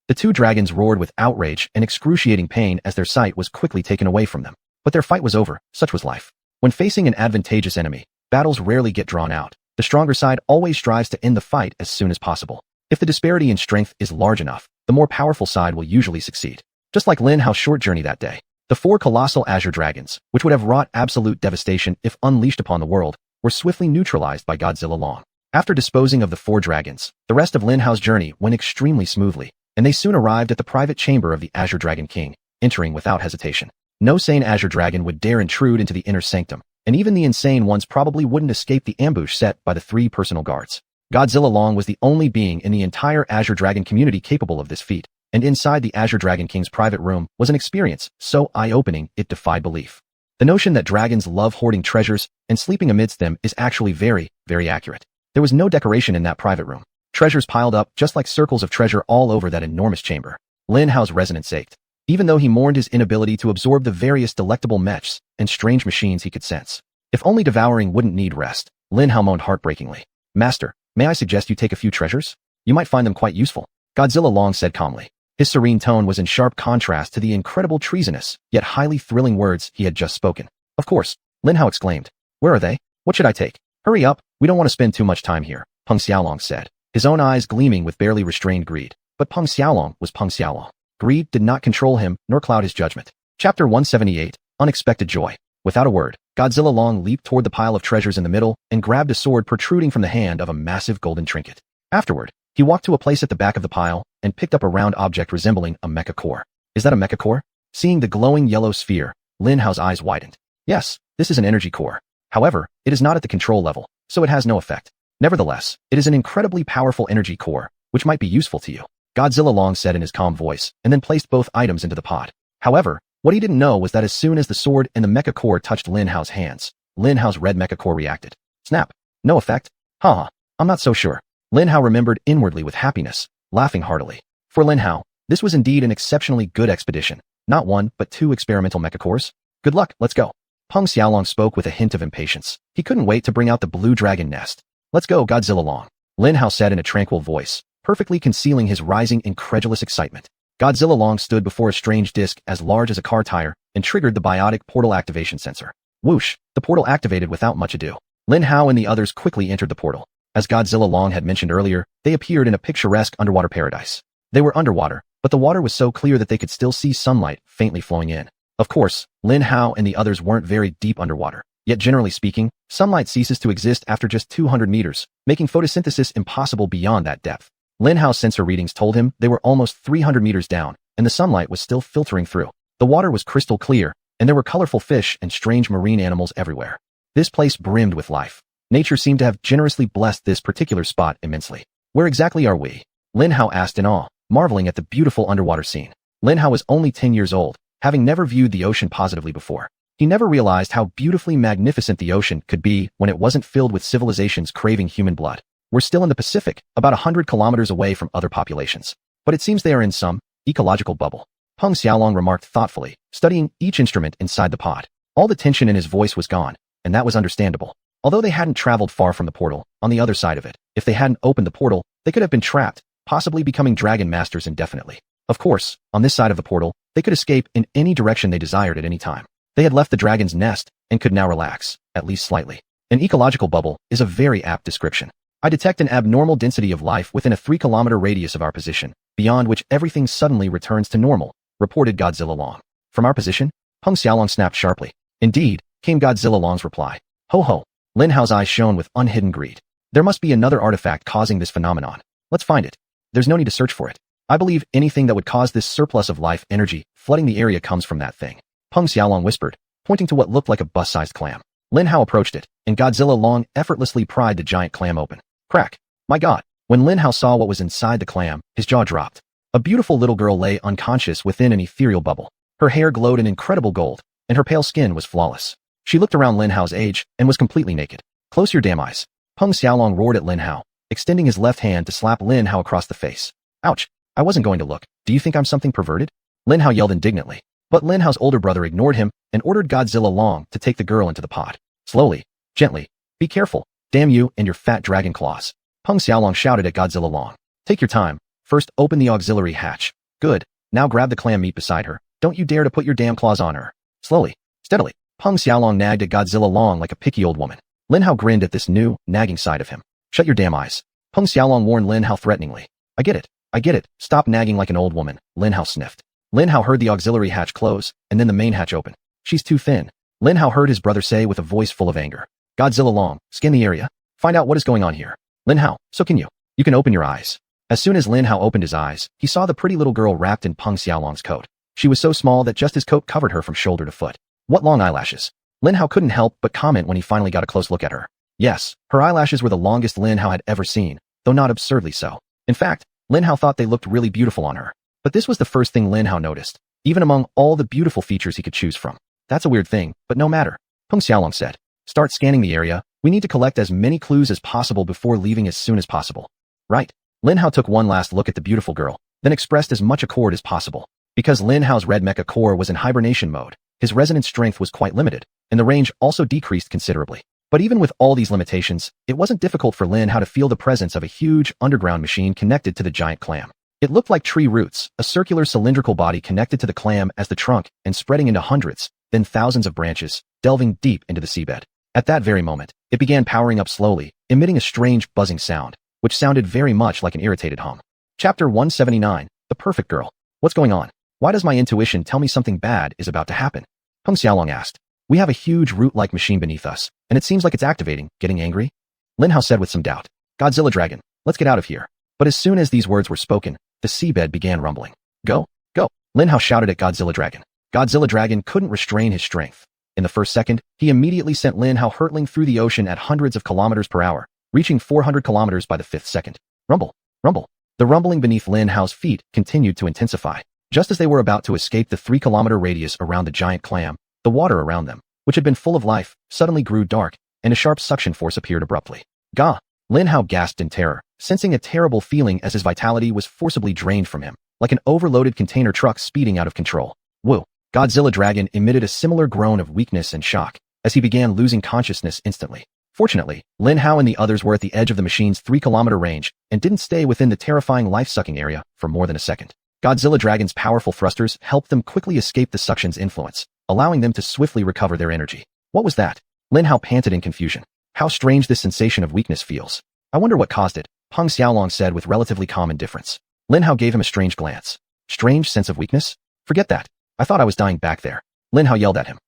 The 2 dragons roared with outrage and excruciating pain as their sight was quickly taken away from them. But their fight was over, such was life. When facing an advantageous enemy, battles rarely get drawn out. The stronger side always strives to end the fight as soon as possible. If the disparity in strength is large enough, the more powerful side will usually succeed. Just like Lin Hao's short journey that day, the 4 colossal Azure Dragons, which would have wrought absolute devastation if unleashed upon the world, were swiftly neutralized by Godzilla Long. After disposing of the 4 dragons, the rest of Lin Hao's journey went extremely smoothly, and they soon arrived at the private chamber of the Azure Dragon King, entering without hesitation. No sane Azure Dragon would dare intrude into the inner sanctum, and even the insane ones probably wouldn't escape the ambush set by the 3 personal guards. Godzilla Long was the only being in the entire Azure Dragon community capable of this feat, and inside the Azure Dragon King's private room was an experience so eye-opening it defied belief. The notion that dragons love hoarding treasures and sleeping amidst them is actually very, very accurate. There was no decoration in that private room. Treasures piled up just like circles of treasure all over that enormous chamber. Lin Hao's resonance ached, even though he mourned his inability to absorb the various delectable mechs and strange machines he could sense. If only devouring wouldn't need rest, Lin Hao moaned heartbreakingly. Master, may I suggest you take a few treasures? You might find them quite useful. Godzilla Long said calmly. His serene tone was in sharp contrast to the incredible treasonous, yet highly thrilling words he had just spoken. Of course, Lin Hao exclaimed. Where are they? What should I take? Hurry up, we don't want to spend too much time here, Peng Xiaolong said, his own eyes gleaming with barely restrained greed. But Peng Xiaolong was Peng Xiaolong. Greed did not control him nor cloud his judgment. Chapter 178, Unexpected Joy. Without a word, Godzilla Long leaped toward the pile of treasures in the middle and grabbed a sword protruding from the hand of a massive golden trinket. Afterward, he walked to a place at the back of the pile and picked up a round object resembling a mecha core. Is that a mecha core? Seeing the glowing yellow sphere, Lin Hao's eyes widened. Yes, this is an energy core. However, it is not at the control level, so it has no effect. Nevertheless, it is an incredibly powerful energy core, which might be useful to you, Godzilla Long said in his calm voice, and then placed both items into the pot. However, what he didn't know was that as soon as the sword and the mecha core touched Lin Hao's hands, Lin Hao's red mecha core reacted. Snap. No effect? Haha, I'm not so sure. Lin Hao remembered inwardly with happiness, laughing heartily. For Lin Hao, this was indeed an exceptionally good expedition. Not one, but two experimental mecha cores. Good luck, let's go. Peng Xiaolong spoke with a hint of impatience. He couldn't wait to bring out the blue dragon nest. Let's go, Godzilla Long. Lin Hao said in a tranquil voice, perfectly concealing his rising incredulous excitement. Godzilla Long stood before a strange disc as large as a car tire and triggered the biotic portal activation sensor. Whoosh, the portal activated without much ado. Lin Hao and the others quickly entered the portal. As Godzilla Long had mentioned earlier, they appeared in a picturesque underwater paradise. They were underwater, but the water was so clear that they could still see sunlight faintly flowing in. Of course, Lin Hao and the others weren't very deep underwater. Yet generally speaking, sunlight ceases to exist after just 200 meters, making photosynthesis impossible beyond that depth. Lin Hao's sensor readings told him they were almost 300 meters down, and the sunlight was still filtering through. The water was crystal clear, and there were colorful fish and strange marine animals everywhere. This place brimmed with life. Nature seemed to have generously blessed this particular spot immensely. Where exactly are we? Lin Hao asked in awe, marveling at the beautiful underwater scene. Lin Hao was only 10 years old, having never viewed the ocean positively before. He never realized how beautifully magnificent the ocean could be when it wasn't filled with civilizations craving human blood. We're still in the Pacific, about 100 kilometers away from other populations. But it seems they are in some ecological bubble. Peng Xiaolong remarked thoughtfully, studying each instrument inside the pod. All the tension in his voice was gone, and that was understandable. Although they hadn't traveled far from the portal, on the other side of it, if they hadn't opened the portal, they could have been trapped, possibly becoming dragon masters indefinitely. Of course, on this side of the portal, they could escape in any direction they desired at any time. They had left the dragon's nest and could now relax, at least slightly. An ecological bubble is a very apt description. I detect an abnormal density of life within a 3-kilometer radius of our position, beyond which everything suddenly returns to normal, reported Godzilla Long. From our position? Peng Xiaolong snapped sharply. Indeed, came Godzilla Long's reply. Ho ho. Lin Hao's eyes shone with unhidden greed. There must be another artifact causing this phenomenon. Let's find it. There's no need to search for it. I believe anything that would cause this surplus of life energy flooding the area comes from that thing. Peng Xiaolong whispered, pointing to what looked like a bus-sized clam. Lin Hao approached it, and Godzilla Long effortlessly pried the giant clam open. Crack. My God. When Lin Hao saw what was inside the clam, his jaw dropped. A beautiful little girl lay unconscious within an ethereal bubble. Her hair glowed in incredible gold, and her pale skin was flawless. She looked around Lin Hao's age and was completely naked. Close your damn eyes. Peng Xiaolong roared at Lin Hao, extending his left hand to slap Lin Hao across the face. Ouch. I wasn't going to look. Do you think I'm something perverted? Lin Hao yelled indignantly. But Lin Hao's older brother ignored him and ordered Godzilla Long to take the girl into the pod. Slowly. Gently. Be careful. Damn you and your fat dragon claws. Peng Xiaolong shouted at Godzilla Long. Take your time. First, open the auxiliary hatch. Good. Now grab the clam meat beside her. Don't you dare to put your damn claws on her. Slowly. Steadily. Peng Xiaolong nagged at Godzilla Long like a picky old woman. Lin Hao grinned at this new, nagging side of him. Shut your damn eyes. Peng Xiaolong warned Lin Hao threateningly. I get it. I get it. Stop nagging like an old woman. Lin Hao sniffed. Lin Hao heard the auxiliary hatch close, and then the main hatch open. She's too thin. Lin Hao heard his brother say with a voice full of anger. Godzilla Long, scan the area. Find out what is going on here. Lin Hao, so can you. You can open your eyes. As soon as Lin Hao opened his eyes, he saw the pretty little girl wrapped in Peng Xiaolong's coat. She was so small that just his coat covered her from shoulder to foot. What long eyelashes. Lin Hao couldn't help but comment when he finally got a close look at her. Yes, her eyelashes were the longest Lin Hao had ever seen, though not absurdly so. In fact, Lin Hao thought they looked really beautiful on her. But this was the first thing Lin Hao noticed, even among all the beautiful features he could choose from. That's a weird thing, but no matter. Peng Xiaolong said. Start scanning the area. We need to collect as many clues as possible before leaving as soon as possible. Right. Lin Hao took one last look at the beautiful girl, then expressed as much accord as possible. Because Lin Hao's red mecha core was in hibernation mode, his resonance strength was quite limited, and the range also decreased considerably. But even with all these limitations, it wasn't difficult for Lin Hao to feel the presence of a huge underground machine connected to the giant clam. It looked like tree roots, a circular cylindrical body connected to the clam as the trunk and spreading into hundreds, then thousands of branches, delving deep into the seabed. At that very moment, it began powering up slowly, emitting a strange buzzing sound, which sounded very much like an irritated hum. Chapter 179, The Perfect Girl. What's going on? Why does my intuition tell me something bad is about to happen? Peng Xiaolong asked. We have a huge root-like machine beneath us, and it seems like it's activating, getting angry. Lin Hao said with some doubt. Godzilla Dragon, let's get out of here. But as soon as these words were spoken, the seabed began rumbling. Go, go, Lin Hao shouted at Godzilla Dragon. Godzilla Dragon couldn't restrain his strength. In the first second, he immediately sent Lin Hao hurtling through the ocean at hundreds of kilometers per hour, reaching 400 kilometers by the fifth second. Rumble, rumble. The rumbling beneath Lin Hao's feet continued to intensify. Just as they were about to escape the 3-kilometer radius around the giant clam, the water around them, which had been full of life, suddenly grew dark, and a sharp suction force appeared abruptly. Gah! Lin Hao gasped in terror, sensing a terrible feeling as his vitality was forcibly drained from him, like an overloaded container truck speeding out of control. Whoa! Godzilla Dragon emitted a similar groan of weakness and shock, as he began losing consciousness instantly. Fortunately, Lin Hao and the others were at the edge of the machine's 3-kilometer range and didn't stay within the terrifying life-sucking area for more than a second. Godzilla Dragon's powerful thrusters helped them quickly escape the suction's influence, allowing them to swiftly recover their energy. What was that? Lin Hao panted in confusion. How strange this sensation of weakness feels. I wonder what caused it, Peng Xiaolong said with relatively calm indifference. Lin Hao gave him a strange glance. Strange sense of weakness? Forget that. I thought I was dying back there. Lin Hao yelled at him.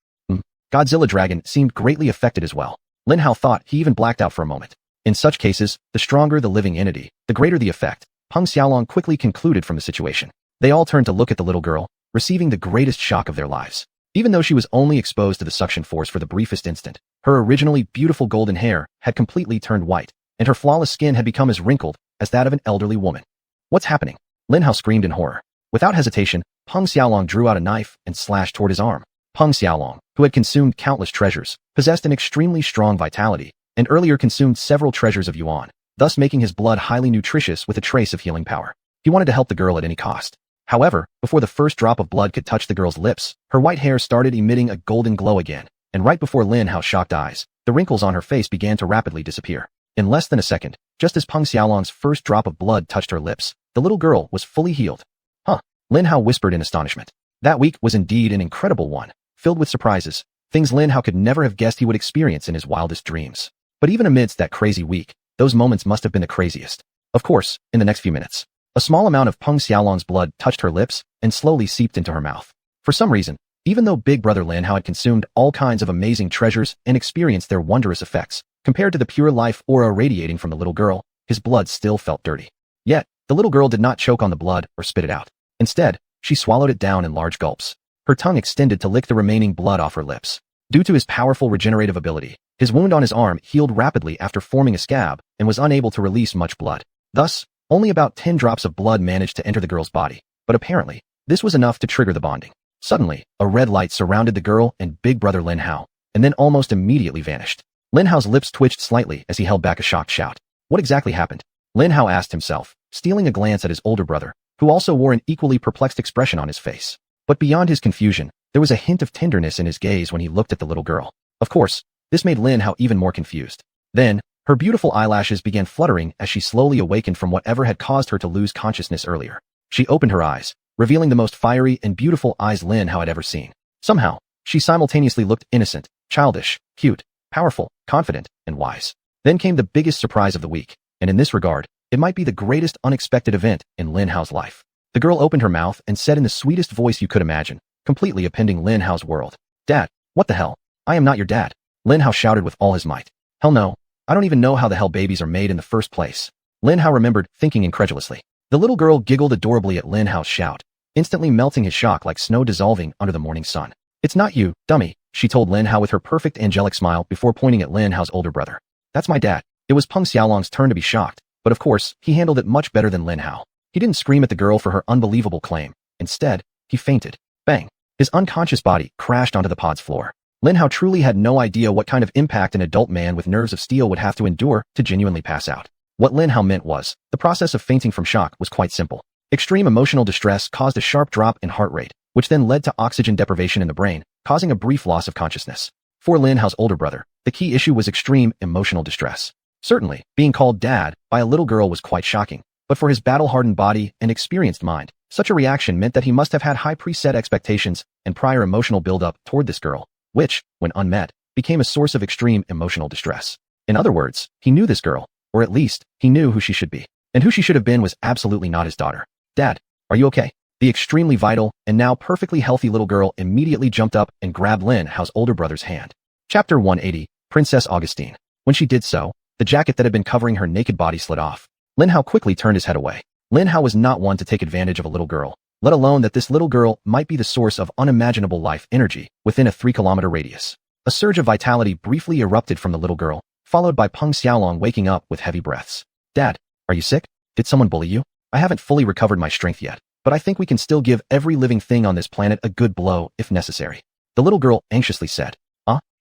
Godzilla Dragon seemed greatly affected as well. Lin Hao thought he even blacked out for a moment. In such cases, the stronger the living entity, the greater the effect, Peng Xiaolong quickly concluded from the situation. They all turned to look at the little girl, receiving the greatest shock of their lives. Even though she was only exposed to the suction force for the briefest instant, her originally beautiful golden hair had completely turned white, and her flawless skin had become as wrinkled as that of an elderly woman. What's happening? Lin Hao screamed in horror. Without hesitation, Peng Xiaolong drew out a knife and slashed toward his arm. Peng Xiaolong, who had consumed countless treasures, possessed an extremely strong vitality, and earlier consumed several treasures of Yuan, thus making his blood highly nutritious with a trace of healing power. He wanted to help the girl at any cost. However, before the first drop of blood could touch the girl's lips, her white hair started emitting a golden glow again, and right before Lin Hao's shocked eyes, the wrinkles on her face began to rapidly disappear. In less than a second, just as Peng Xiaolong's first drop of blood touched her lips, the little girl was fully healed. Huh? Lin Hao whispered in astonishment. That week was indeed an incredible one, filled with surprises, things Lin Hao could never have guessed he would experience in his wildest dreams. But even amidst that crazy week, those moments must have been the craziest. Of course, in the next few minutes, a small amount of Peng Xiaolong's blood touched her lips and slowly seeped into her mouth. For some reason, even though Big Brother Lin Hao had consumed all kinds of amazing treasures and experienced their wondrous effects, compared to the pure life aura radiating from the little girl, his blood still felt dirty. Yet, the little girl did not choke on the blood or spit it out. Instead, she swallowed it down in large gulps. Her tongue extended to lick the remaining blood off her lips. Due to his powerful regenerative ability, his wound on his arm healed rapidly after forming a scab and was unable to release much blood. Thus, only about 10 drops of blood managed to enter the girl's body, but apparently, this was enough to trigger the bonding. Suddenly, a red light surrounded the girl and Big Brother Lin Hao, and then almost immediately vanished. Lin Hao's lips twitched slightly as he held back a shocked shout. What exactly happened? Lin Hao asked himself, stealing a glance at his older brother, who also wore an equally perplexed expression on his face. But beyond his confusion, there was a hint of tenderness in his gaze when he looked at the little girl. Of course, this made Lin Hao even more confused. Then, her beautiful eyelashes began fluttering as she slowly awakened from whatever had caused her to lose consciousness earlier. She opened her eyes, revealing the most fiery and beautiful eyes Lin Hao had ever seen. Somehow, she simultaneously looked innocent, childish, cute, powerful, confident, and wise. Then came the biggest surprise of the week, and in this regard, it might be the greatest unexpected event in Lin Hao's life. The girl opened her mouth and said in the sweetest voice you could imagine, completely upending Lin Hao's world. Dad, what the hell? I am not your dad. Lin Hao shouted with all his might. Hell no. I don't even know how the hell babies are made in the first place. Lin Hao remembered, thinking incredulously. The little girl giggled adorably at Lin Hao's shout, instantly melting his shock like snow dissolving under the morning sun. It's not you, dummy, she told Lin Hao with her perfect angelic smile before pointing at Lin Hao's older brother. That's my dad. It was Peng Xiaolong's turn to be shocked, but of course, he handled it much better than Lin Hao. He didn't scream at the girl for her unbelievable claim. Instead, he fainted. Bang! His unconscious body crashed onto the pod's floor. Lin Hao truly had no idea what kind of impact an adult man with nerves of steel would have to endure to genuinely pass out. What Lin Hao meant was, the process of fainting from shock was quite simple. Extreme emotional distress caused a sharp drop in heart rate, which then led to oxygen deprivation in the brain, causing a brief loss of consciousness. For Lin Hao's older brother, the key issue was extreme emotional distress. Certainly, being called dad by a little girl was quite shocking, but for his battle-hardened body and experienced mind, such a reaction meant that he must have had high preset expectations and prior emotional build-up toward this girl, which, when unmet, became a source of extreme emotional distress. In other words, he knew this girl, or at least, he knew who she should be. And who she should have been was absolutely not his daughter. Dad, are you okay? The extremely vital and now perfectly healthy little girl immediately jumped up and grabbed Lin Hao's older brother's hand. Chapter 180, Princess Augustine. When she did so, the jacket that had been covering her naked body slid off. Lin Hao quickly turned his head away. Lin Hao was not one to take advantage of a little girl, let alone that this little girl might be the source of unimaginable life energy within a 3-kilometer radius. A surge of vitality briefly erupted from the little girl, followed by Peng Xiaolong waking up with heavy breaths. Dad, are you sick? Did someone bully you? I haven't fully recovered my strength yet, but I think we can still give every living thing on this planet a good blow if necessary. The little girl anxiously said.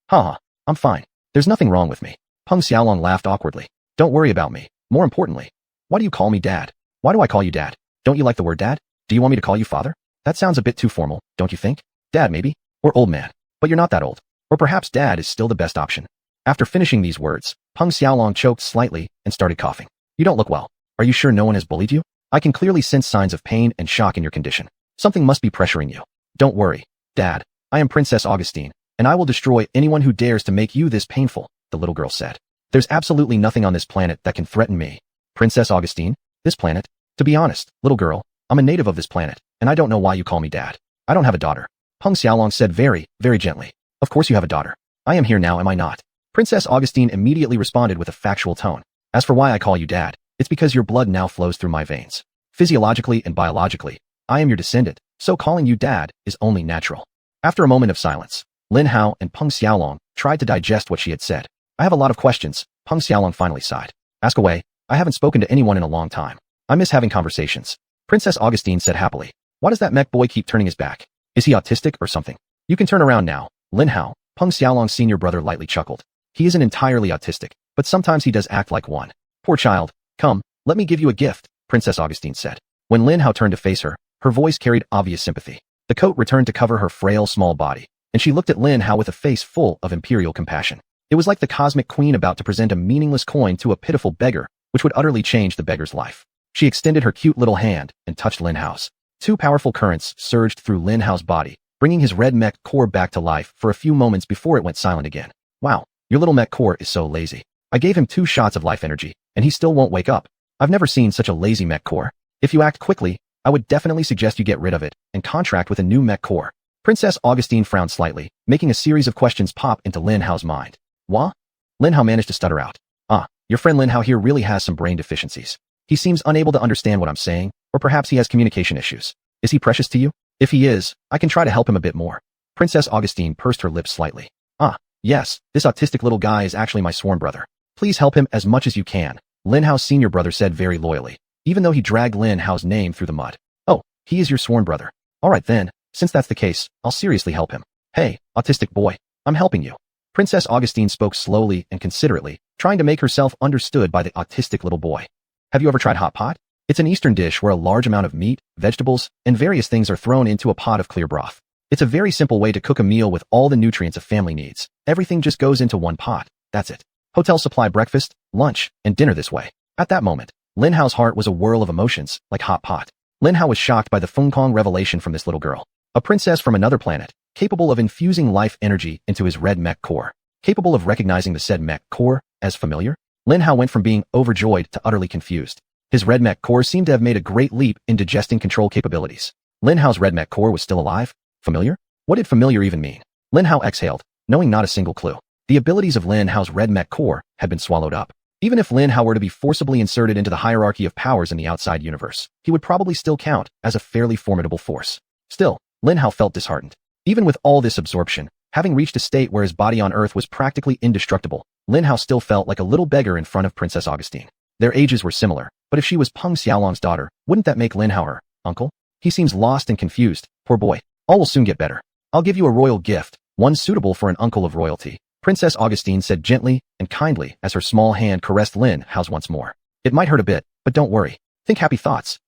Haha, I'm fine. There's nothing wrong with me. Peng Xiaolong laughed awkwardly. Don't worry about me. More importantly, why do you call me dad? Why do I call you dad? Don't you like the word dad? Do you want me to call you father? That sounds a bit too formal, don't you think? Dad maybe? Or old man. But you're not that old. Or perhaps dad is still the best option. After finishing these words, Peng Xiaolong choked slightly and started coughing. You don't look well. Are you sure no one has bullied you? I can clearly sense signs of pain and shock in your condition. Something must be pressuring you. Don't worry, Dad. I am Princess Augustine, and I will destroy anyone who dares to make you this painful, the little girl said. There's absolutely nothing on this planet that can threaten me. Princess Augustine? This planet? To be honest, little girl, I'm a native of this planet, and I don't know why you call me dad. I don't have a daughter. Peng Xiaolong said very, very gently. Of course you have a daughter. I am here now, am I not? Princess Augustine immediately responded with a factual tone. As for why I call you dad, it's because your blood now flows through my veins. Physiologically and biologically, I am your descendant, so calling you dad is only natural. After a moment of silence, Lin Hao and Peng Xiaolong tried to digest what she had said. I have a lot of questions, Peng Xiaolong finally sighed. Ask away. I haven't spoken to anyone in a long time. I miss having conversations. Princess Augustine said happily. Why does that mech boy keep turning his back? Is he autistic or something? You can turn around now. Lin Hao, Peng Xiaolong's senior brother lightly chuckled. He isn't entirely autistic, but sometimes he does act like one. Poor child. Come, let me give you a gift, Princess Augustine said. When Lin Hao turned to face her, her voice carried obvious sympathy. The coat returned to cover her frail small body, and she looked at Lin Hao with a face full of imperial compassion. It was like the cosmic queen about to present a meaningless coin to a pitiful beggar, which would utterly change the beggar's life. She extended her cute little hand and touched Lin Hao's. Two powerful currents surged through Lin Hao's body, bringing his red mech core back to life for a few moments before it went silent again. Wow, your little mech core is so lazy. I gave him 2 shots of life energy, and he still won't wake up. I've never seen such a lazy mech core. If you act quickly, I would definitely suggest you get rid of it and contract with a new mech core. Princess Augustine frowned slightly, making a series of questions pop into Lin Hao's mind. What? Lin Hao managed to stutter out. Your friend Lin Hao here really has some brain deficiencies. He seems unable to understand what I'm saying, or perhaps he has communication issues. Is he precious to you? If he is, I can try to help him a bit more. Princess Augustine pursed her lips slightly. Yes, this autistic little guy is actually my sworn brother. Please help him as much as you can, Lin Hao's senior brother said very loyally, even though he dragged Lin Hao's name through the mud. Oh, he is your sworn brother. Alright then, since that's the case, I'll seriously help him. Hey, autistic boy, I'm helping you. Princess Augustine spoke slowly and considerately, trying to make herself understood by the autistic little boy. Have you ever tried hot pot? It's an Eastern dish where a large amount of meat, vegetables, and various things are thrown into a pot of clear broth. It's a very simple way to cook a meal with all the nutrients a family needs. Everything just goes into one pot. That's it. Hotels supply breakfast, lunch, and dinner this way. At that moment, Lin Hao's heart was a whirl of emotions, like hot pot. Lin Hao was shocked by the Fengkong revelation from this little girl. A princess from another planet, capable of infusing life energy into his red mech core. Capable of recognizing the said mech core as familiar? Lin Hao went from being overjoyed to utterly confused. His red mech core seemed to have made a great leap in digesting control capabilities. Lin Hao's red mech core was still alive? Familiar? What did familiar even mean? Lin Hao exhaled, knowing not a single clue. The abilities of Lin Hao's red mech core had been swallowed up. Even if Lin Hao were to be forcibly inserted into the hierarchy of powers in the outside universe, he would probably still count as a fairly formidable force. Still, Lin Hao felt disheartened. Even with all this absorption, having reached a state where his body on Earth was practically indestructible, Lin Hao still felt like a little beggar in front of Princess Augustine. Their ages were similar, but if she was Peng Xiaolong's daughter, wouldn't that make Lin Hao her uncle? He seems lost and confused, poor boy. All will soon get better. I'll give you a royal gift, one suitable for an uncle of royalty, Princess Augustine said gently and kindly as her small hand caressed Lin Hao's once more. It might hurt a bit, but don't worry. Think happy thoughts,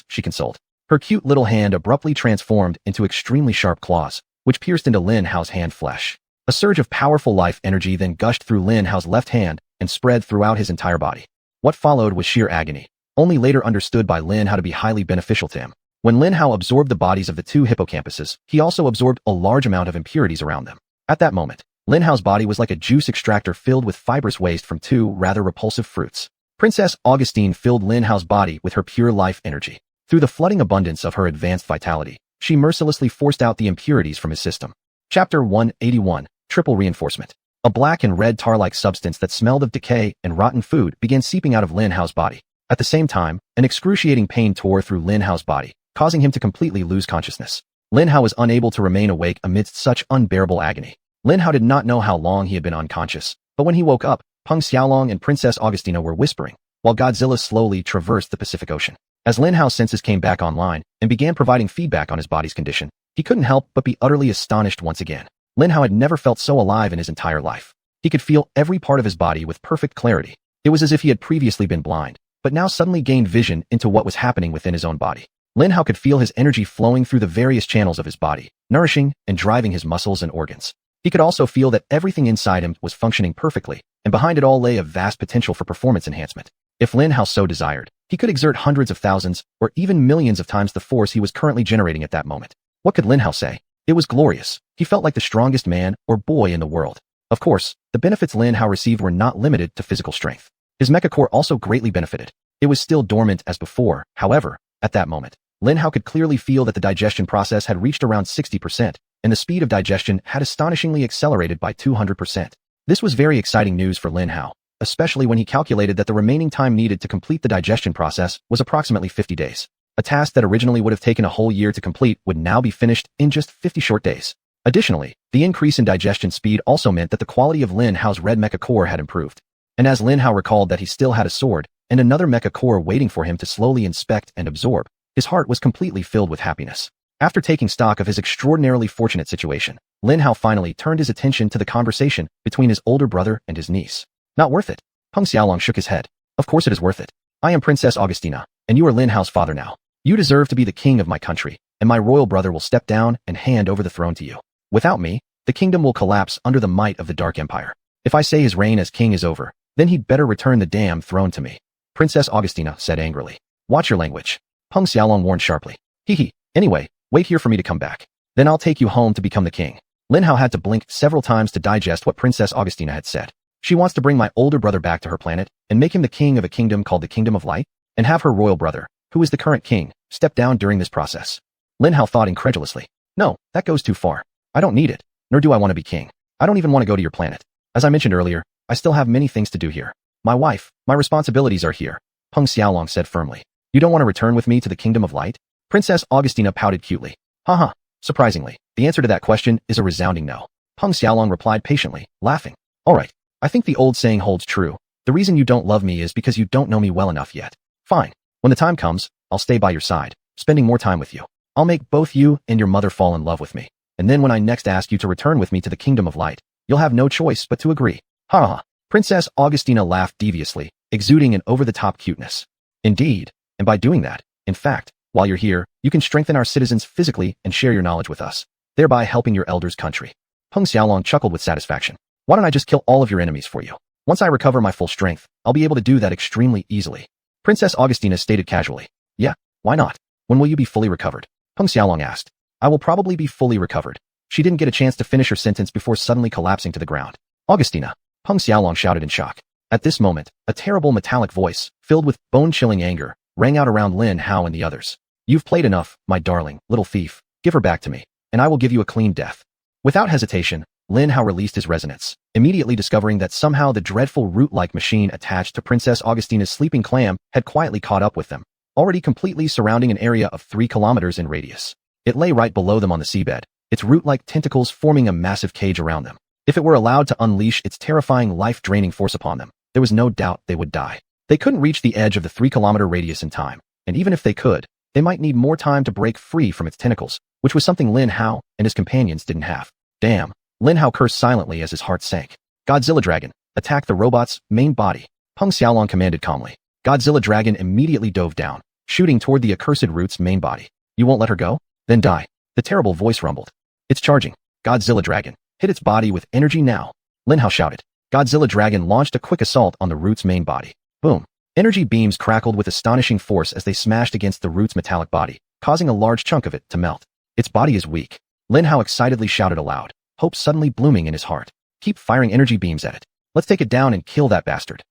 she consoled. Her cute little hand abruptly transformed into extremely sharp claws, which pierced into Lin Hao's hand flesh. A surge of powerful life energy then gushed through Lin Hao's left hand and spread throughout his entire body. What followed was sheer agony, only later understood by Lin Hao to be highly beneficial to him. When Lin Hao absorbed the bodies of the 2 hippocampuses, he also absorbed a large amount of impurities around them. At that moment, Lin Hao's body was like a juice extractor filled with fibrous waste from 2 rather repulsive fruits. Princess Augustine filled Lin Hao's body with her pure life energy. Through the flooding abundance of her advanced vitality, she mercilessly forced out the impurities from his system. Chapter 181, Triple Reinforcement. A black and red tar-like substance that smelled of decay and rotten food began seeping out of Lin Hao's body. At the same time, an excruciating pain tore through Lin Hao's body, causing him to completely lose consciousness. Lin Hao was unable to remain awake amidst such unbearable agony. Lin Hao did not know how long he had been unconscious, but when he woke up, Peng Xiaolong and Princess Augustina were whispering, while Godzilla slowly traversed the Pacific Ocean. As Lin Hao's senses came back online and began providing feedback on his body's condition, he couldn't help but be utterly astonished once again. Lin Hao had never felt so alive in his entire life. He could feel every part of his body with perfect clarity. It was as if he had previously been blind, but now suddenly gained vision into what was happening within his own body. Lin Hao could feel his energy flowing through the various channels of his body, nourishing and driving his muscles and organs. He could also feel that everything inside him was functioning perfectly, and behind it all lay a vast potential for performance enhancement. If Lin Hao so desired, he could exert hundreds of thousands or even millions of times the force he was currently generating at that moment. What could Lin Hao say? It was glorious. He felt like the strongest man or boy in the world. Of course, the benefits Lin Hao received were not limited to physical strength. His mecha core also greatly benefited. It was still dormant as before, however, at that moment, Lin Hao could clearly feel that the digestion process had reached around 60%, and the speed of digestion had astonishingly accelerated by 200%. This was very exciting news for Lin Hao, especially when he calculated that the remaining time needed to complete the digestion process was approximately 50 days. A task that originally would have taken a whole year to complete would now be finished in just 50 short days. Additionally, the increase in digestion speed also meant that the quality of Lin Hao's red mecha core had improved. And as Lin Hao recalled that he still had a sword and another mecha core waiting for him to slowly inspect and absorb, his heart was completely filled with happiness. After taking stock of his extraordinarily fortunate situation, Lin Hao finally turned his attention to the conversation between his older brother and his niece. Not worth it. Peng Xiaolong shook his head. Of course it is worth it. I am Princess Augustina, and you are Lin Hao's father now. You deserve to be the king of my country, and my royal brother will step down and hand over the throne to you. Without me, the kingdom will collapse under the might of the Dark Empire. If I say his reign as king is over, then he'd better return the damn throne to me. Princess Augustina said angrily. Watch your language. Peng Xiaolong warned sharply. Hee. Anyway, wait here for me to come back. Then I'll take you home to become the king. Lin Hao had to blink several times to digest what Princess Augustina had said. She wants to bring my older brother back to her planet and make him the king of a kingdom called the Kingdom of Light, and have her royal brother, who is the current king, step down during this process. Lin Hao thought incredulously. No, that goes too far. I don't need it, nor do I want to be king. I don't even want to go to your planet. As I mentioned earlier, I still have many things to do here. My wife, my responsibilities are here, Peng Xiaolong said firmly. You don't want to return with me to the Kingdom of Light? Princess Augustina pouted cutely. Haha. Surprisingly, the answer to that question is a resounding no. Peng Xiaolong replied patiently, laughing. All right. I think the old saying holds true. The reason you don't love me is because you don't know me well enough yet. Fine. When the time comes, I'll stay by your side, spending more time with you. I'll make both you and your mother fall in love with me. And then when I next ask you to return with me to the Kingdom of Light, you'll have no choice but to agree. Ha ha. Princess Augustina laughed deviously, exuding an over-the-top cuteness. Indeed. And by doing that, in fact, while you're here, you can strengthen our citizens physically and share your knowledge with us, thereby helping your elders' country. Peng Xiaolong chuckled with satisfaction. Why don't I just kill all of your enemies for you? Once I recover my full strength, I'll be able to do that extremely easily. Princess Augustina stated casually. Yeah, why not? When will you be fully recovered? Peng Xiaolong asked. I will probably be fully recovered. She didn't get a chance to finish her sentence before suddenly collapsing to the ground. Augustina, Peng Xiaolong shouted in shock. At this moment, a terrible metallic voice, filled with bone-chilling anger, rang out around Lin Hao and the others. You've played enough, my darling, little thief. Give her back to me, and I will give you a clean death. Without hesitation, Lin Hao released his resonance, immediately discovering that somehow the dreadful root-like machine attached to Princess Augustina's sleeping clam had quietly caught up with them, already completely surrounding an area of 3 kilometers in radius. It lay right below them on the seabed, its root-like tentacles forming a massive cage around them. If it were allowed to unleash its terrifying life-draining force upon them, there was no doubt they would die. They couldn't reach the edge of the 3-kilometer radius in time, and even if they could, they might need more time to break free from its tentacles, which was something Lin Hao and his companions didn't have. Damn. Lin Hao cursed silently as his heart sank. Godzilla Dragon, attack the robot's main body. Peng Xiaolong commanded calmly. Godzilla Dragon immediately dove down, shooting toward the accursed root's main body. You won't let her go? Then die. The terrible voice rumbled. It's charging. Godzilla Dragon, hit its body with energy now. Lin Hao shouted. Godzilla Dragon launched a quick assault on the root's main body. Boom. Energy beams crackled with astonishing force as they smashed against the root's metallic body, causing a large chunk of it to melt. Its body is weak. Lin Hao excitedly shouted aloud, hope suddenly blooming in his heart. Keep firing energy beams at it. Let's take it down and kill that bastard.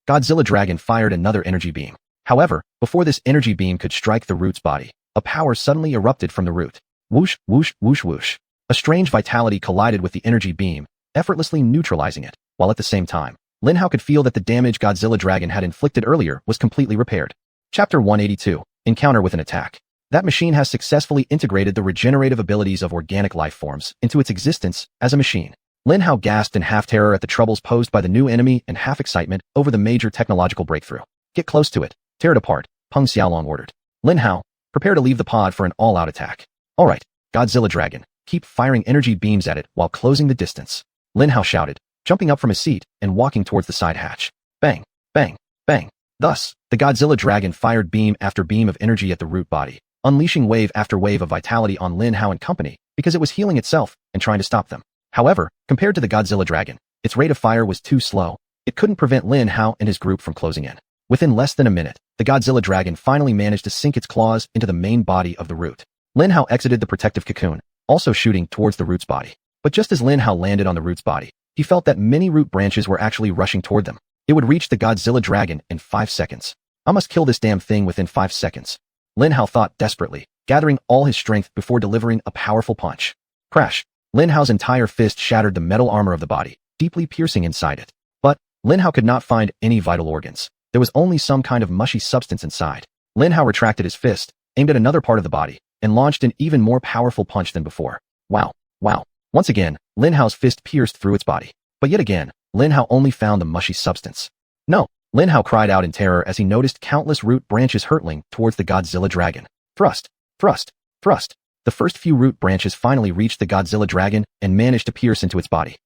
Godzilla Dragon fired another energy beam. However, before this energy beam could strike the root's body, a power suddenly erupted from the root. Whoosh, whoosh, whoosh, whoosh. A strange vitality collided with the energy beam, effortlessly neutralizing it, while at the same time, Lin Hao could feel that the damage Godzilla Dragon had inflicted earlier was completely repaired. Chapter 182. Encounter with an attack. That machine has successfully integrated the regenerative abilities of organic life forms into its existence as a machine. Lin Hao gasped in half-terror at the troubles posed by the new enemy and half-excitement over the major technological breakthrough. Get close to it. Tear it apart, Peng Xiaolong ordered. Lin Hao, prepare to leave the pod for an all-out attack. All right, Godzilla Dragon, keep firing energy beams at it while closing the distance. Lin Hao shouted, jumping up from his seat and walking towards the side hatch. Bang, bang, bang. Thus, the Godzilla Dragon fired beam after beam of energy at the root body, unleashing wave after wave of vitality on Lin Hao and company because it was healing itself and trying to stop them. However, compared to the Godzilla Dragon, its rate of fire was too slow. It couldn't prevent Lin Hao and his group from closing in. Within less than a minute, the Godzilla Dragon finally managed to sink its claws into the main body of the root. Lin Hao exited the protective cocoon, also shooting towards the root's body. But just as Lin Hao landed on the root's body, he felt that many root branches were actually rushing toward them. It would reach the Godzilla Dragon in 5 seconds. I must kill this damn thing within 5 seconds. Lin Hao thought desperately, gathering all his strength before delivering a powerful punch. Crash! Lin Hao's entire fist shattered the metal armor of the body, deeply piercing inside it. But Lin Hao could not find any vital organs. There was only some kind of mushy substance inside. Lin Hao retracted his fist, aimed at another part of the body, and launched an even more powerful punch than before. Wow, wow. Once again, Lin Hao's fist pierced through its body. But yet again, Lin Hao only found the mushy substance. No! Lin Hao cried out in terror as he noticed countless root branches hurtling towards the Godzilla Dragon. Thrust! Thrust! Thrust! The first few root branches finally reached the Godzilla Dragon and managed to pierce into its body.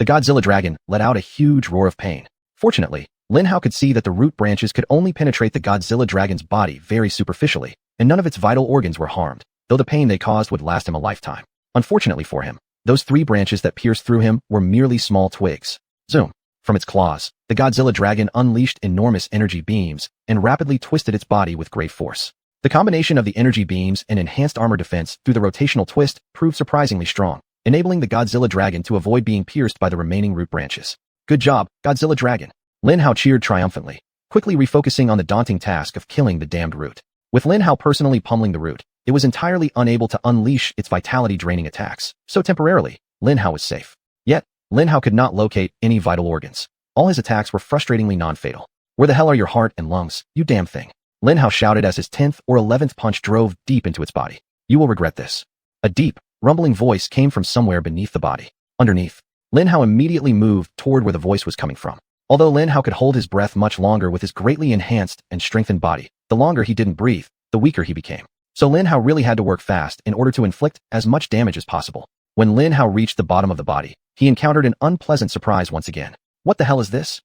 The Godzilla Dragon let out a huge roar of pain. Fortunately, Lin Hao could see that the root branches could only penetrate the Godzilla Dragon's body very superficially, and none of its vital organs were harmed, though the pain they caused would last him a lifetime. Unfortunately for him, those 3 branches that pierced through him were merely small twigs. Zoom! From its claws, the Godzilla Dragon unleashed enormous energy beams and rapidly twisted its body with great force. The combination of the energy beams and enhanced armor defense through the rotational twist proved surprisingly strong, enabling the Godzilla Dragon to avoid being pierced by the remaining root branches. Good job, Godzilla Dragon! Lin Hao cheered triumphantly, quickly refocusing on the daunting task of killing the damned root. With Lin Hao personally pummeling the root, it was entirely unable to unleash its vitality-draining attacks, so temporarily, Lin Hao was safe. Yet, Lin Hao could not locate any vital organs. All his attacks were frustratingly non-fatal. Where the hell are your heart and lungs, you damn thing? Lin Hao shouted as his 10th or 11th punch drove deep into its body. You will regret this. A deep, rumbling voice came from somewhere beneath the body. Underneath, Lin Hao immediately moved toward where the voice was coming from. Although Lin Hao could hold his breath much longer with his greatly enhanced and strengthened body, the longer he didn't breathe, the weaker he became. So Lin Hao really had to work fast in order to inflict as much damage as possible. When Lin Hao reached the bottom of the body, he encountered an unpleasant surprise once again. What the hell is this?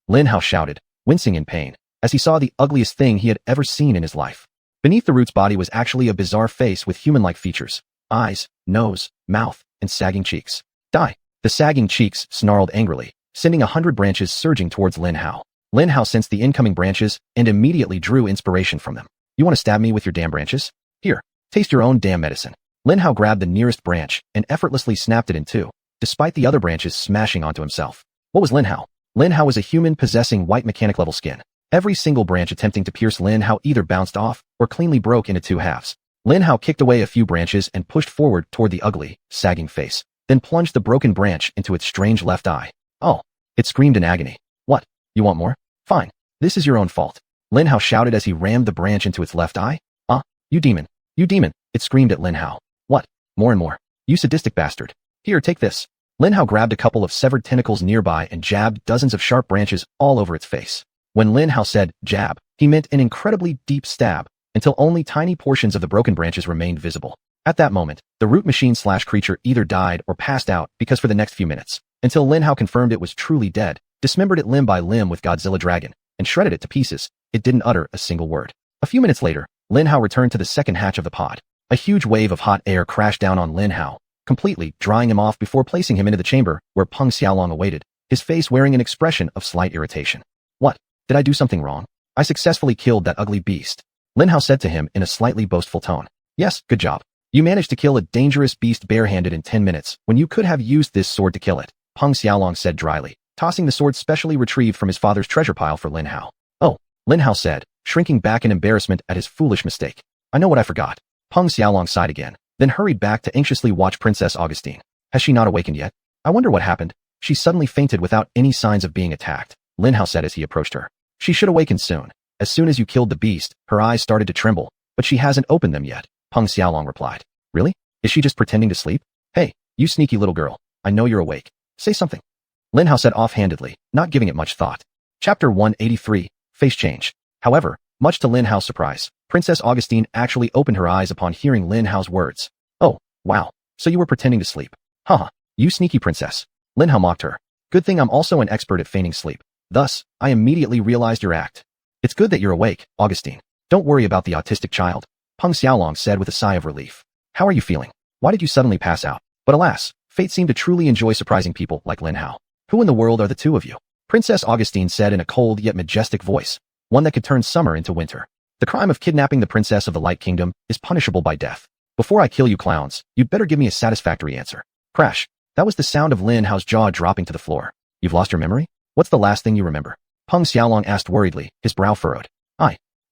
Lin Hao shouted, wincing in pain, as he saw the ugliest thing he had ever seen in his life. Beneath the root's body was actually a bizarre face with human-like features. Eyes, nose, mouth, and sagging cheeks. Die! The sagging cheeks snarled angrily, sending 100 branches surging towards Lin Hao. Lin Hao sensed the incoming branches and immediately drew inspiration from them. You want to stab me with your damn branches? Here, taste your own damn medicine. Lin Hao grabbed the nearest branch and effortlessly snapped it in two, despite the other branches smashing onto himself. What was Lin Hao? Lin Hao was a human possessing white mechanic-level skin. Every single branch attempting to pierce Lin Hao either bounced off or cleanly broke into 2 halves. Lin Hao kicked away a few branches and pushed forward toward the ugly, sagging face, then plunged the broken branch into its strange left eye. Oh! It screamed in agony. What? You want more? Fine. This is your own fault. Lin Hao shouted as he rammed the branch into its left eye. You demon! You demon! It screamed at Lin Hao. What? More and more. You sadistic bastard. Here, take this. Lin Hao grabbed a couple of severed tentacles nearby and jabbed dozens of sharp branches all over its face. When Lin Hao said, jab, he meant an incredibly deep stab, until only tiny portions of the broken branches remained visible. At that moment, the root machine/creature either died or passed out because for the next few minutes, until Lin Hao confirmed it was truly dead, dismembered it limb by limb with Godzilla Dragon, and shredded it to pieces, it didn't utter a single word. A few minutes later, Lin Hao returned to the second hatch of the pod. A huge wave of hot air crashed down on Lin Hao, completely drying him off before placing him into the chamber where Peng Xiaolong awaited, his face wearing an expression of slight irritation. What? Did I do something wrong? I successfully killed that ugly beast. Lin Hao said to him in a slightly boastful tone. Yes, good job. You managed to kill a dangerous beast barehanded in 10 minutes when you could have used this sword to kill it, Peng Xiaolong said dryly, tossing the sword specially retrieved from his father's treasure pile for Lin Hao. Oh, Lin Hao said, shrinking back in embarrassment at his foolish mistake. I know what I forgot. Peng Xiaolong sighed again, then hurried back to anxiously watch Princess Augustine. Has she not awakened yet? I wonder what happened. She suddenly fainted without any signs of being attacked, Lin Hao said as he approached her. She should awaken soon. As soon as you killed the beast, her eyes started to tremble, but she hasn't opened them yet, Peng Xiaolong replied. Really? Is she just pretending to sleep? Hey, you sneaky little girl. I know you're awake. Say something. Lin Hao said offhandedly, not giving it much thought. Chapter 183, Face Change. However, much to Lin Hao's surprise, Princess Augustine actually opened her eyes upon hearing Lin Hao's words. Oh, wow. So you were pretending to sleep. Haha, you sneaky princess. Lin Hao mocked her. Good thing I'm also an expert at feigning sleep. Thus, I immediately realized your act. It's good that you're awake, Augustine. Don't worry about the autistic child, Peng Xiaolong said with a sigh of relief. How are you feeling? Why did you suddenly pass out? But alas, fate seemed to truly enjoy surprising people like Lin Hao. Who in the world are the two of you? Princess Augustine said in a cold yet majestic voice, one that could turn summer into winter. The crime of kidnapping the princess of the Light Kingdom is punishable by death. Before I kill you clowns, you'd better give me a satisfactory answer. Crash. That was the sound of Lin Hao's jaw dropping to the floor. You've lost your memory? What's the last thing you remember? Peng Xiaolong asked worriedly, his brow furrowed.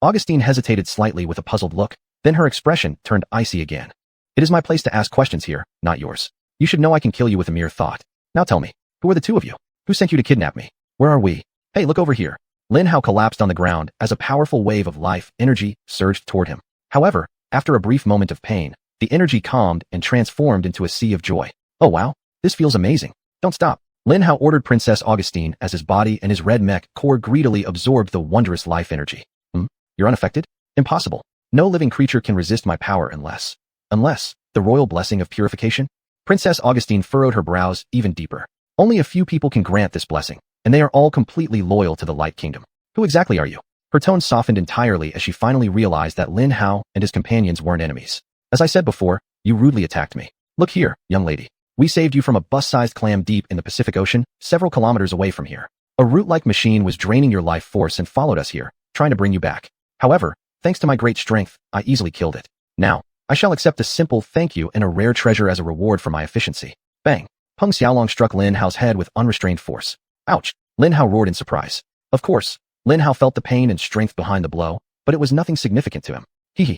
Augustine hesitated slightly with a puzzled look, then her expression turned icy again. It is my place to ask questions here, not yours. You should know I can kill you with a mere thought. Now tell me, who are the two of you? Who sent you to kidnap me? Where are we? Hey, look over here. Lin Hao collapsed on the ground as a powerful wave of life energy surged toward him. However, after a brief moment of pain, the energy calmed and transformed into a sea of joy. Oh wow, this feels amazing. Don't stop. Lin Hao ordered Princess Augustine as his body and his red mech core greedily absorbed the wondrous life energy. You're unaffected? Impossible. No living creature can resist my power unless the royal blessing of purification? Princess Augustine furrowed her brows even deeper. Only a few people can grant this blessing, and they are all completely loyal to the Light Kingdom. Who exactly are you? Her tone softened entirely as she finally realized that Lin Hao and his companions weren't enemies. As I said before, you rudely attacked me. Look here, young lady. We saved you from a bus-sized clam deep in the Pacific Ocean, several kilometers away from here. A root-like machine was draining your life force and followed us here, trying to bring you back. However, thanks to my great strength, I easily killed it. Now, I shall accept a simple thank you and a rare treasure as a reward for my efficiency. Bang! Peng Xiaolong struck Lin Hao's head with unrestrained force. Ouch! Lin Hao roared in surprise. Of course, Lin Hao felt the pain and strength behind the blow, but it was nothing significant to him. Hee.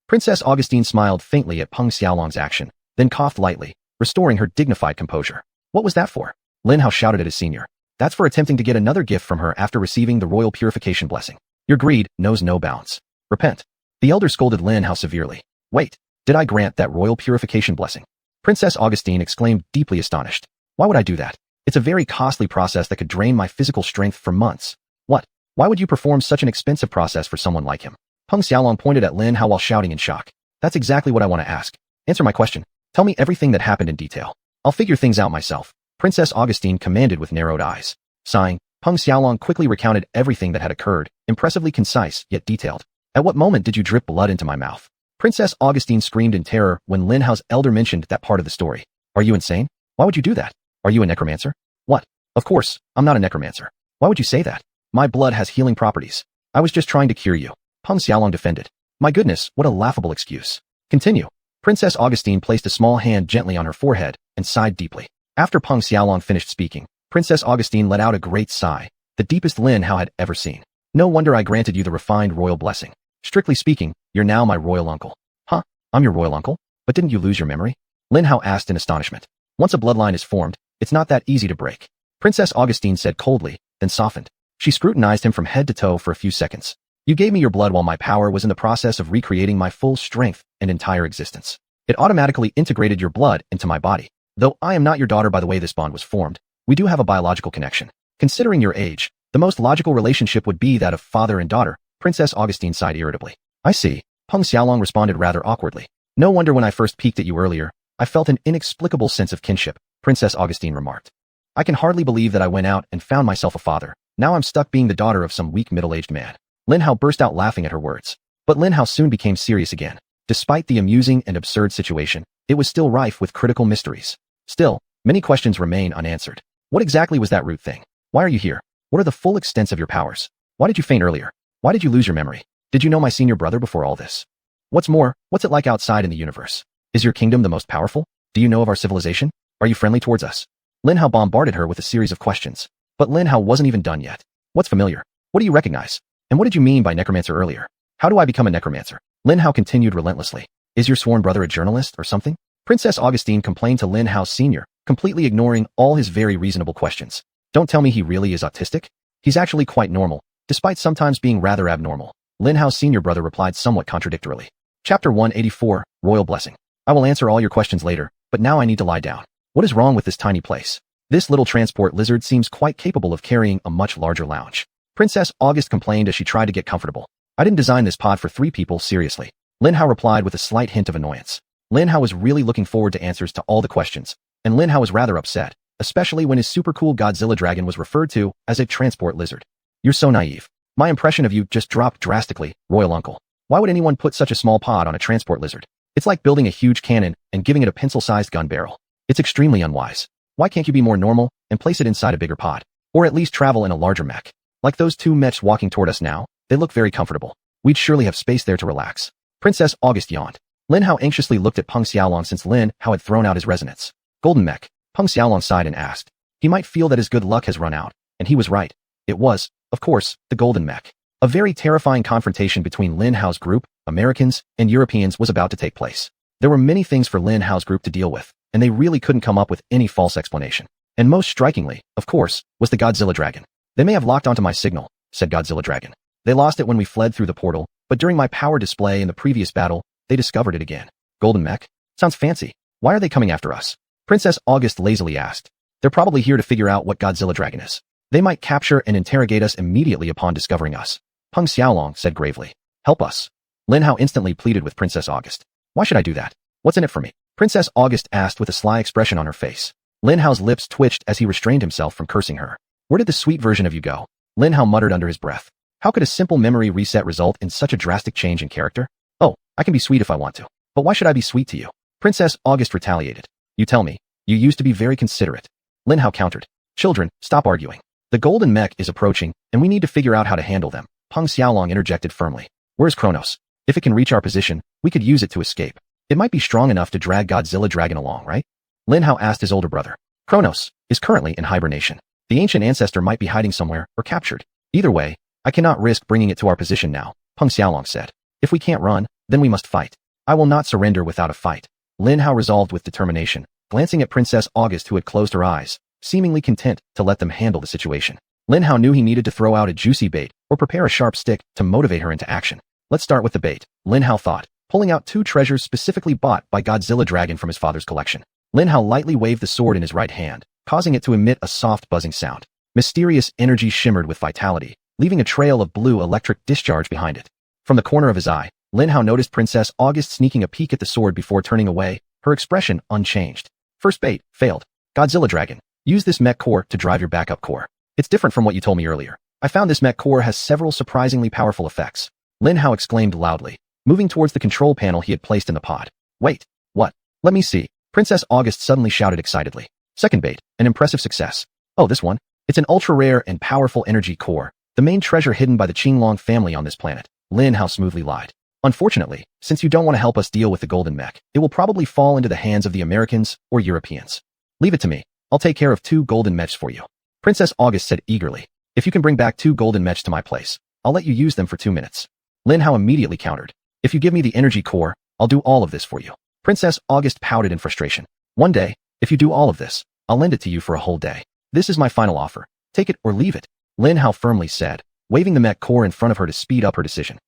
Princess Augustine smiled faintly at Peng Xiaolong's action, then coughed lightly, restoring her dignified composure. What was that for? Lin Hao shouted at his senior. That's for attempting to get another gift from her after receiving the royal purification blessing. Your greed knows no bounds. Repent. The elder scolded Lin Hao severely. Wait, did I grant that royal purification blessing? Princess Augustine exclaimed, deeply astonished. Why would I do that? It's a very costly process that could drain my physical strength for months. What? Why would you perform such an expensive process for someone like him? Peng Xiaolong pointed at Lin Hao while shouting in shock. That's exactly what I want to ask. Answer my question. Tell me everything that happened in detail. I'll figure things out myself. Princess Augustine commanded with narrowed eyes. Sighing, Peng Xiaolong quickly recounted everything that had occurred, impressively concise yet detailed. At what moment did you drip blood into my mouth? Princess Augustine screamed in terror when Lin Hao's elder mentioned that part of the story. Are you insane? Why would you do that? Are you a necromancer? What? Of course, I'm not a necromancer. Why would you say that? My blood has healing properties. I was just trying to cure you. Peng Xiaolong defended. My goodness, what a laughable excuse. Continue. Princess Augustine placed a small hand gently on her forehead and sighed deeply. After Peng Xiaolong finished speaking, Princess Augustine let out a great sigh, the deepest Lin Hao had ever seen. No wonder I granted you the refined royal blessing. Strictly speaking, you're now my royal uncle. Huh? I'm your royal uncle? But didn't you lose your memory? Lin Hao asked in astonishment. Once a bloodline is formed, it's not that easy to break. Princess Augustine said coldly, then softened. She scrutinized him from head to toe for a few seconds. You gave me your blood while my power was in the process of recreating my full strength and entire existence. It automatically integrated your blood into my body. Though I am not your daughter by the way this bond was formed, we do have a biological connection. Considering your age, the most logical relationship would be that of father and daughter. Princess Augustine sighed irritably. I see. Peng Xiaolong responded rather awkwardly. No wonder when I first peeked at you earlier, I felt an inexplicable sense of kinship, Princess Augustine remarked. I can hardly believe that I went out and found myself a father. Now I'm stuck being the daughter of some weak middle-aged man. Lin Hao burst out laughing at her words. But Lin Hao soon became serious again. Despite the amusing and absurd situation, it was still rife with critical mysteries. Still, many questions remain unanswered. What exactly was that root thing? Why are you here? What are the full extents of your powers? Why did you faint earlier? Why did you lose your memory? Did you know my senior brother before all this? What's more, what's it like outside in the universe? Is your kingdom the most powerful? Do you know of our civilization? Are you friendly towards us? Lin Hao bombarded her with a series of questions. But Lin Hao wasn't even done yet. What's familiar? What do you recognize? And what did you mean by necromancer earlier? How do I become a necromancer? Lin Hao continued relentlessly. Is your sworn brother a journalist or something? Princess Augustine complained to Lin Hao's senior, completely ignoring all his very reasonable questions. Don't tell me he really is autistic? He's actually quite normal. despite sometimes being rather abnormal. Lin Hao's senior brother replied somewhat contradictorily. Chapter 184, Royal Blessing. I will answer all your questions later, but now I need to lie down. What is wrong with this tiny place? This little transport lizard seems quite capable of carrying a much larger lounge. Princess August complained as she tried to get comfortable. I didn't design this pod for 3 people, seriously. Lin Hao replied with a slight hint of annoyance. Lin Hao was really looking forward to answers to all the questions, and Lin Hao was rather upset, especially when his super cool Godzilla dragon was referred to as a transport lizard. You're so naive. My impression of you just dropped drastically, Royal Uncle. Why would anyone put such a small pod on a transport lizard? It's like building a huge cannon and giving it a pencil-sized gun barrel. It's extremely unwise. Why can't you be more normal and place it inside a bigger pod? Or at least travel in a larger mech? Like those 2 mechs walking toward us now, they look very comfortable. We'd surely have space there to relax. Princess August yawned. Lin Hao anxiously looked at Peng Xiaolong since Lin Hao had thrown out his resonance. Golden mech. Peng Xiaolong sighed and asked. He might feel that his good luck has run out, and he was right. It was, of course, the golden mech. A very terrifying confrontation between Lin Hao's group, Americans, and Europeans was about to take place. There were many things for Lin Hao's group to deal with, and they really couldn't come up with any false explanation. And most strikingly, of course, was the Godzilla dragon. They may have locked onto my signal, said Godzilla dragon. They lost it when we fled through the portal, but during my power display in the previous battle, they discovered it again. Golden mech? Sounds fancy. Why are they coming after us? Princess August lazily asked. They're probably here to figure out what Godzilla dragon is. They might capture and interrogate us immediately upon discovering us. Peng Xiaolong said gravely. Help us. Lin Hao instantly pleaded with Princess August. Why should I do that? What's in it for me? Princess August asked with a sly expression on her face. Lin Hao's lips twitched as he restrained himself from cursing her. Where did the sweet version of you go? Lin Hao muttered under his breath. How could a simple memory reset result in such a drastic change in character? Oh, I can be sweet if I want to. But why should I be sweet to you? Princess August retaliated. You tell me. You used to be very considerate. Lin Hao countered. Children, stop arguing. The golden mech is approaching, and we need to figure out how to handle them. Peng Xiaolong interjected firmly. Where's Kronos? If it can reach our position, we could use it to escape. It might be strong enough to drag Godzilla dragon along, right? Lin Hao asked his older brother. Kronos is currently in hibernation. The ancient ancestor might be hiding somewhere or captured. Either way, I cannot risk bringing it to our position now, Peng Xiaolong said. If we can't run, then we must fight. I will not surrender without a fight. Lin Hao resolved with determination, glancing at Princess August who had closed her eyes, seemingly content to let them handle the situation. Lin Hao knew he needed to throw out a juicy bait or prepare a sharp stick to motivate her into action. Let's start with the bait, Lin Hao thought, pulling out 2 treasures specifically bought by Godzilla dragon from his father's collection. Lin Hao lightly waved the sword in his right hand, causing it to emit a soft buzzing sound. Mysterious energy shimmered with vitality, leaving a trail of blue electric discharge behind it. From the corner of his eye, Lin Hao noticed Princess August sneaking a peek at the sword before turning away, her expression unchanged. First bait, failed. Godzilla dragon, use this mech core to drive your backup core. It's different from what you told me earlier. I found this mech core has several surprisingly powerful effects. Lin Hao exclaimed loudly, moving towards the control panel he had placed in the pod. Wait, what? Let me see. Princess August suddenly shouted excitedly. Second bait, an impressive success. Oh, this one? It's an ultra-rare and powerful energy core, the main treasure hidden by the Qinglong family on this planet. Lin Hao smoothly lied. Unfortunately, since you don't want to help us deal with the golden mech, it will probably fall into the hands of the Americans or Europeans. Leave it to me. I'll take care of 2 golden mechs for you. Princess August said eagerly. If you can bring back 2 golden mechs to my place, I'll let you use them for 2 minutes. Lin Hao immediately countered. If you give me the energy core, I'll do all of this for you. Princess August pouted in frustration. One day, if you do all of this, I'll lend it to you for a whole day. This is my final offer. Take it or leave it. Lin Hao firmly said, waving the mech core in front of her to speed up her decision.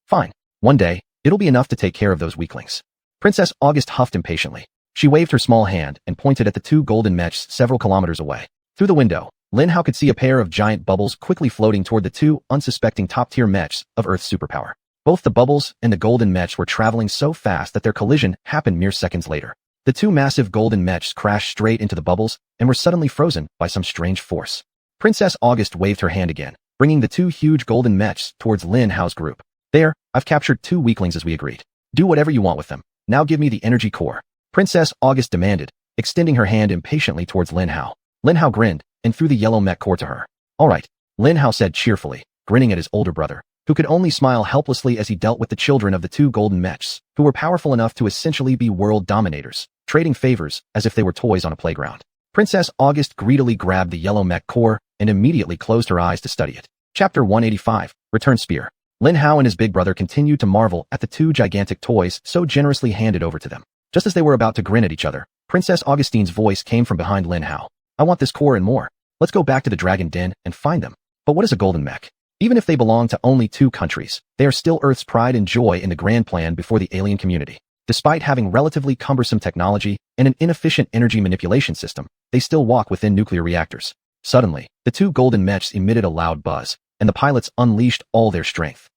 Fine. One day, it'll be enough to take care of those weaklings. Princess August huffed impatiently. She waved her small hand and pointed at the 2 golden mechs several kilometers away. Through the window, Lin Hao could see a pair of giant bubbles quickly floating toward the 2 unsuspecting top-tier mechs of Earth's superpower. Both the bubbles and the golden mechs were traveling so fast that their collision happened mere seconds later. The 2 massive golden mechs crashed straight into the bubbles and were suddenly frozen by some strange force. Princess August waved her hand again, bringing the 2 huge golden mechs towards Lin Hao's group. There, I've captured 2 weaklings as we agreed. Do whatever you want with them. Now give me the energy core. Princess August demanded, extending her hand impatiently towards Lin Hao. Lin Hao grinned and threw the yellow mech core to her. All right, Lin Hao said cheerfully, grinning at his older brother, who could only smile helplessly as he dealt with the children of the 2 golden mechs, who were powerful enough to essentially be world dominators, trading favors as if they were toys on a playground. Princess August greedily grabbed the yellow mech core and immediately closed her eyes to study it. Chapter 185, Return Spear. Lin Hao and his big brother continued to marvel at the 2 gigantic toys so generously handed over to them. Just as they were about to grin at each other, Princess Augustine's voice came from behind Lin Hao. I want this core and more. Let's go back to the dragon den and find them. But what is a golden mech? Even if they belong to only 2 countries, they are still Earth's pride and joy in the grand plan before the alien community. Despite having relatively cumbersome technology and an inefficient energy manipulation system, they still walk within nuclear reactors. Suddenly, the 2 golden mechs emitted a loud buzz, and the pilots unleashed all their strength.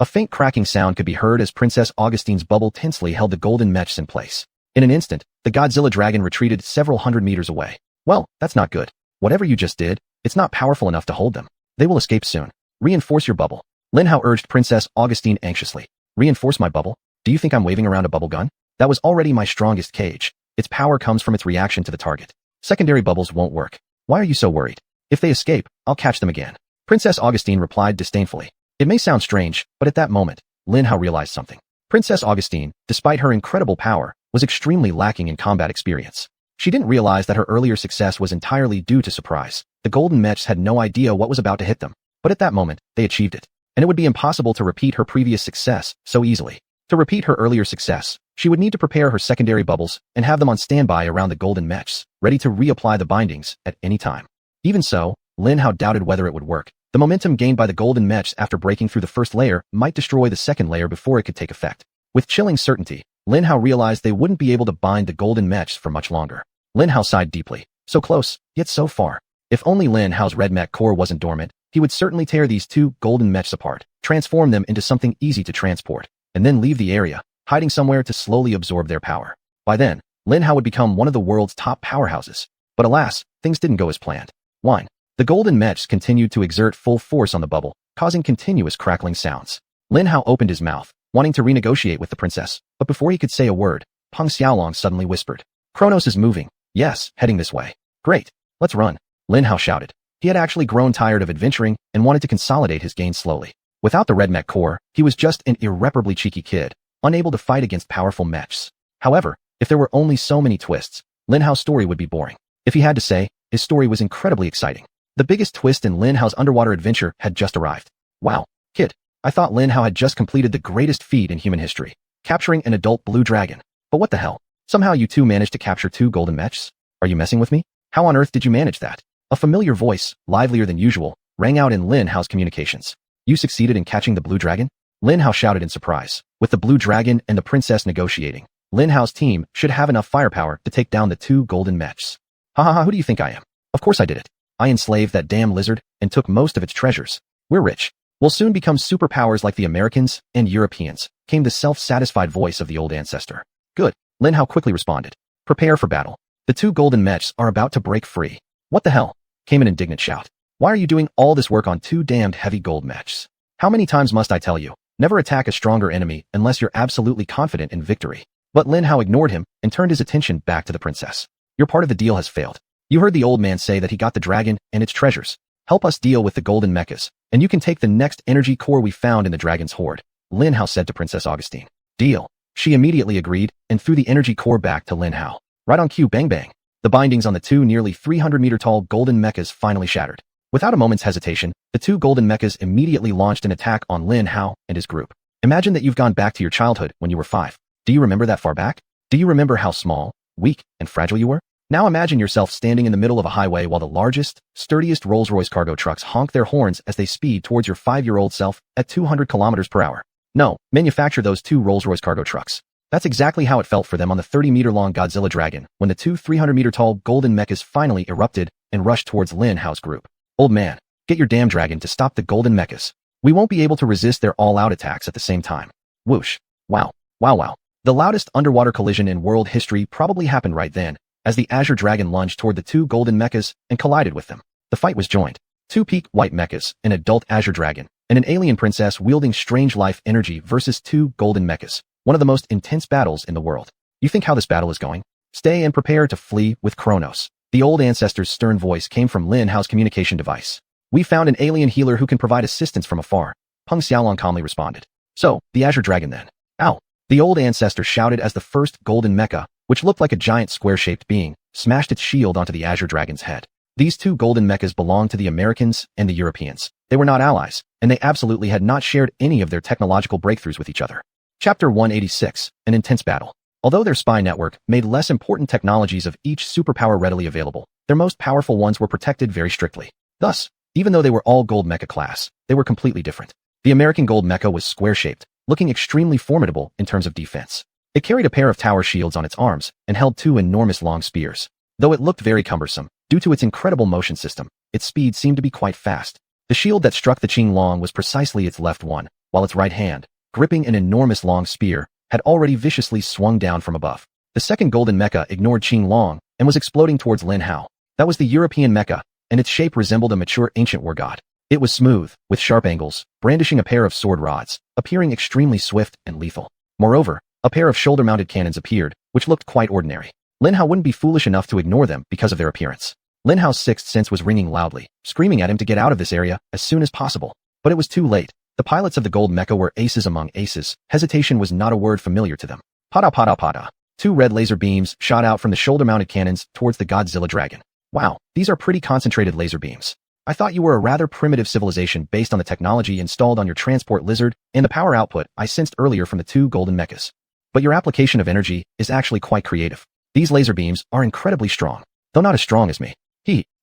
A faint cracking sound could be heard as Princess Augustine's bubble tensely held the golden mechs in place. In an instant, the Godzilla dragon retreated several hundred meters away. Well, that's not good. Whatever you just did, it's not powerful enough to hold them. They will escape soon. Reinforce your bubble. Lin Hao urged Princess Augustine anxiously. Reinforce my bubble? Do you think I'm waving around a bubble gun? That was already my strongest cage. Its power comes from its reaction to the target. Secondary bubbles won't work. Why are you so worried? If they escape, I'll catch them again. Princess Augustine replied disdainfully. It may sound strange, but at that moment, Lin Hao realized something. Princess Augustine, despite her incredible power, was extremely lacking in combat experience. She didn't realize that her earlier success was entirely due to surprise. The golden mechs had no idea what was about to hit them. But at that moment, they achieved it. And it would be impossible to repeat her previous success so easily. To repeat her earlier success, she would need to prepare her secondary bubbles and have them on standby around the golden mechs, ready to reapply the bindings at any time. Even so, Lin Hao doubted whether it would work. The momentum gained by the golden mechs after breaking through the first layer might destroy the second layer before it could take effect. With chilling certainty, Lin Hao realized they wouldn't be able to bind the golden mechs for much longer. Lin Hao sighed deeply. So close, yet so far. If only Lin Hao's red mech core wasn't dormant, he would certainly tear these 2 golden mechs apart, transform them into something easy to transport, and then leave the area, hiding somewhere to slowly absorb their power. By then, Lin Hao would become one of the world's top powerhouses. But alas, things didn't go as planned. Whine. The golden mechs continued to exert full force on the bubble, causing continuous crackling sounds. Lin Hao opened his mouth, wanting to renegotiate with the princess, but before he could say a word, Peng Xiaolong suddenly whispered. Kronos is moving. Yes, heading this way. Great. Let's run. Lin Hao shouted. He had actually grown tired of adventuring and wanted to consolidate his gains slowly. Without the red mech core, he was just an irreparably cheeky kid, unable to fight against powerful mechs. However, if there were only so many twists, Lin Hao's story would be boring. If he had to say, his story was incredibly exciting. The biggest twist in Lin Hao's underwater adventure had just arrived. Wow, kid. I thought Lin Hao had just completed the greatest feat in human history, capturing an adult blue dragon. But what the hell? Somehow you 2 managed to capture 2 golden mechs? Are you messing with me? How on earth did you manage that? A familiar voice, livelier than usual, rang out in Lin Hao's communications. You succeeded in catching the blue dragon? Lin Hao shouted in surprise. With the blue dragon and the princess negotiating, Lin Hao's team should have enough firepower to take down the 2 golden mechs. Ha ha ha, who do you think I am? Of course I did it. I enslaved that damn lizard and took most of its treasures. We're rich. We'll soon become superpowers like the Americans and Europeans, came the self-satisfied voice of the old ancestor. Good. Lin Hao quickly responded. Prepare for battle. The 2 golden mechs are about to break free. What the hell? Came an indignant shout. Why are you doing all this work on 2 damned heavy gold mechs? How many times must I tell you? Never attack a stronger enemy unless you're absolutely confident in victory. But Lin Hao ignored him and turned his attention back to the princess. Your part of the deal has failed. You heard the old man say that he got the dragon and its treasures. Help us deal with the golden mechas, and you can take the next energy core we found in the dragon's hoard, Lin Hao said to Princess Augustine. Deal. She immediately agreed and threw the energy core back to Lin Hao. Right on cue, bang bang. The bindings on the 2 nearly 300-meter-tall golden mechas finally shattered. Without a moment's hesitation, the 2 golden mechas immediately launched an attack on Lin Hao and his group. Imagine that you've gone back to your childhood when you were 5. Do you remember that far back? Do you remember how small, weak, and fragile you were? Now imagine yourself standing in the middle of a highway while the largest, sturdiest Rolls-Royce cargo trucks honk their horns as they speed towards your 5-year-old self at 200 kilometers per hour. No, manufacture those 2 Rolls-Royce cargo trucks. That's exactly how it felt for them on the 30-meter-long Godzilla dragon when the 2 300-meter-tall golden mechas finally erupted and rushed towards Lin Hao's group. Old man, get your damn dragon to stop the golden mechas. We won't be able to resist their all-out attacks at the same time. Whoosh. Wow. Wow wow. The loudest underwater collision in world history probably happened right then, as the Azure Dragon lunged toward the 2 golden mechas and collided with them. The fight was joined. 2 peak white mechas, an adult Azure Dragon, and an alien princess wielding strange life energy versus 2 golden mechas. One of the most intense battles in the world. You think how this battle is going? Stay and prepare to flee with Kronos. The old ancestor's stern voice came from Lin Hao's communication device. We found an alien healer who can provide assistance from afar. Peng Xiaolong calmly responded. So, the Azure Dragon then. Ow! The old ancestor shouted as the first golden mecha, which looked like a giant square-shaped being, smashed its shield onto the Azure Dragon's head. These 2 golden mechas belonged to the Americans and the Europeans. They were not allies, and they absolutely had not shared any of their technological breakthroughs with each other. Chapter 186, An Intense Battle. Although their spy network made less important technologies of each superpower readily available, their most powerful ones were protected very strictly. Thus, Even though they were all gold mecha class, they were completely different. The American gold mecha was square-shaped, looking extremely formidable in terms of defense. It carried a pair of tower shields on its arms and held two enormous long spears. Though it looked very cumbersome, due to its incredible motion system, its speed seemed to be quite fast. The shield that struck the Xuanyuan was precisely its left one, while its right hand, gripping an enormous long spear, had already viciously swung down from above. The second golden mecha ignored Xuanyuan and was exploding towards Lin Hao. That was the European mecha, and its shape resembled a mature ancient war god. It was smooth, with sharp angles, brandishing a pair of sword rods, appearing extremely swift and lethal. Moreover, a pair of shoulder-mounted cannons appeared, which looked quite ordinary. Lin Hao wouldn't be foolish enough to ignore them because of their appearance. Lin Hao's sixth sense was ringing loudly, screaming at him to get out of this area as soon as possible. But it was too late. The pilots of the gold mecha were aces among aces. Hesitation was not a word familiar to them. Pada pada pada. Two red laser beams shot out from the shoulder-mounted cannons towards the Godzilla dragon. Wow, these are pretty concentrated laser beams. I thought you were a rather primitive civilization based on the technology installed on your transport lizard and the power output I sensed earlier from the two golden mechas. But your application of energy is actually quite creative. These laser beams are incredibly strong, though not as strong as me.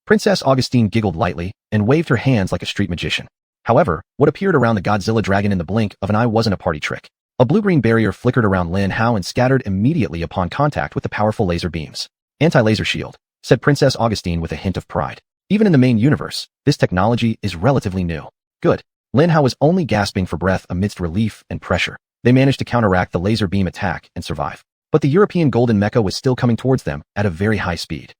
Princess Augustine giggled lightly and waved her hands like a street magician. However, what appeared around the Godzilla dragon in the blink of an eye wasn't a party trick. A blue-green barrier flickered around Lin Hao and scattered immediately upon contact with the powerful laser beams. Anti-laser shield, said Princess Augustine with a hint of pride. Even in the main universe, this technology is relatively new. Good. Lin Hao was only gasping for breath amidst relief and pressure. They managed to counteract the laser beam attack and survive. But the European golden mecha was still coming towards them at a very high speed.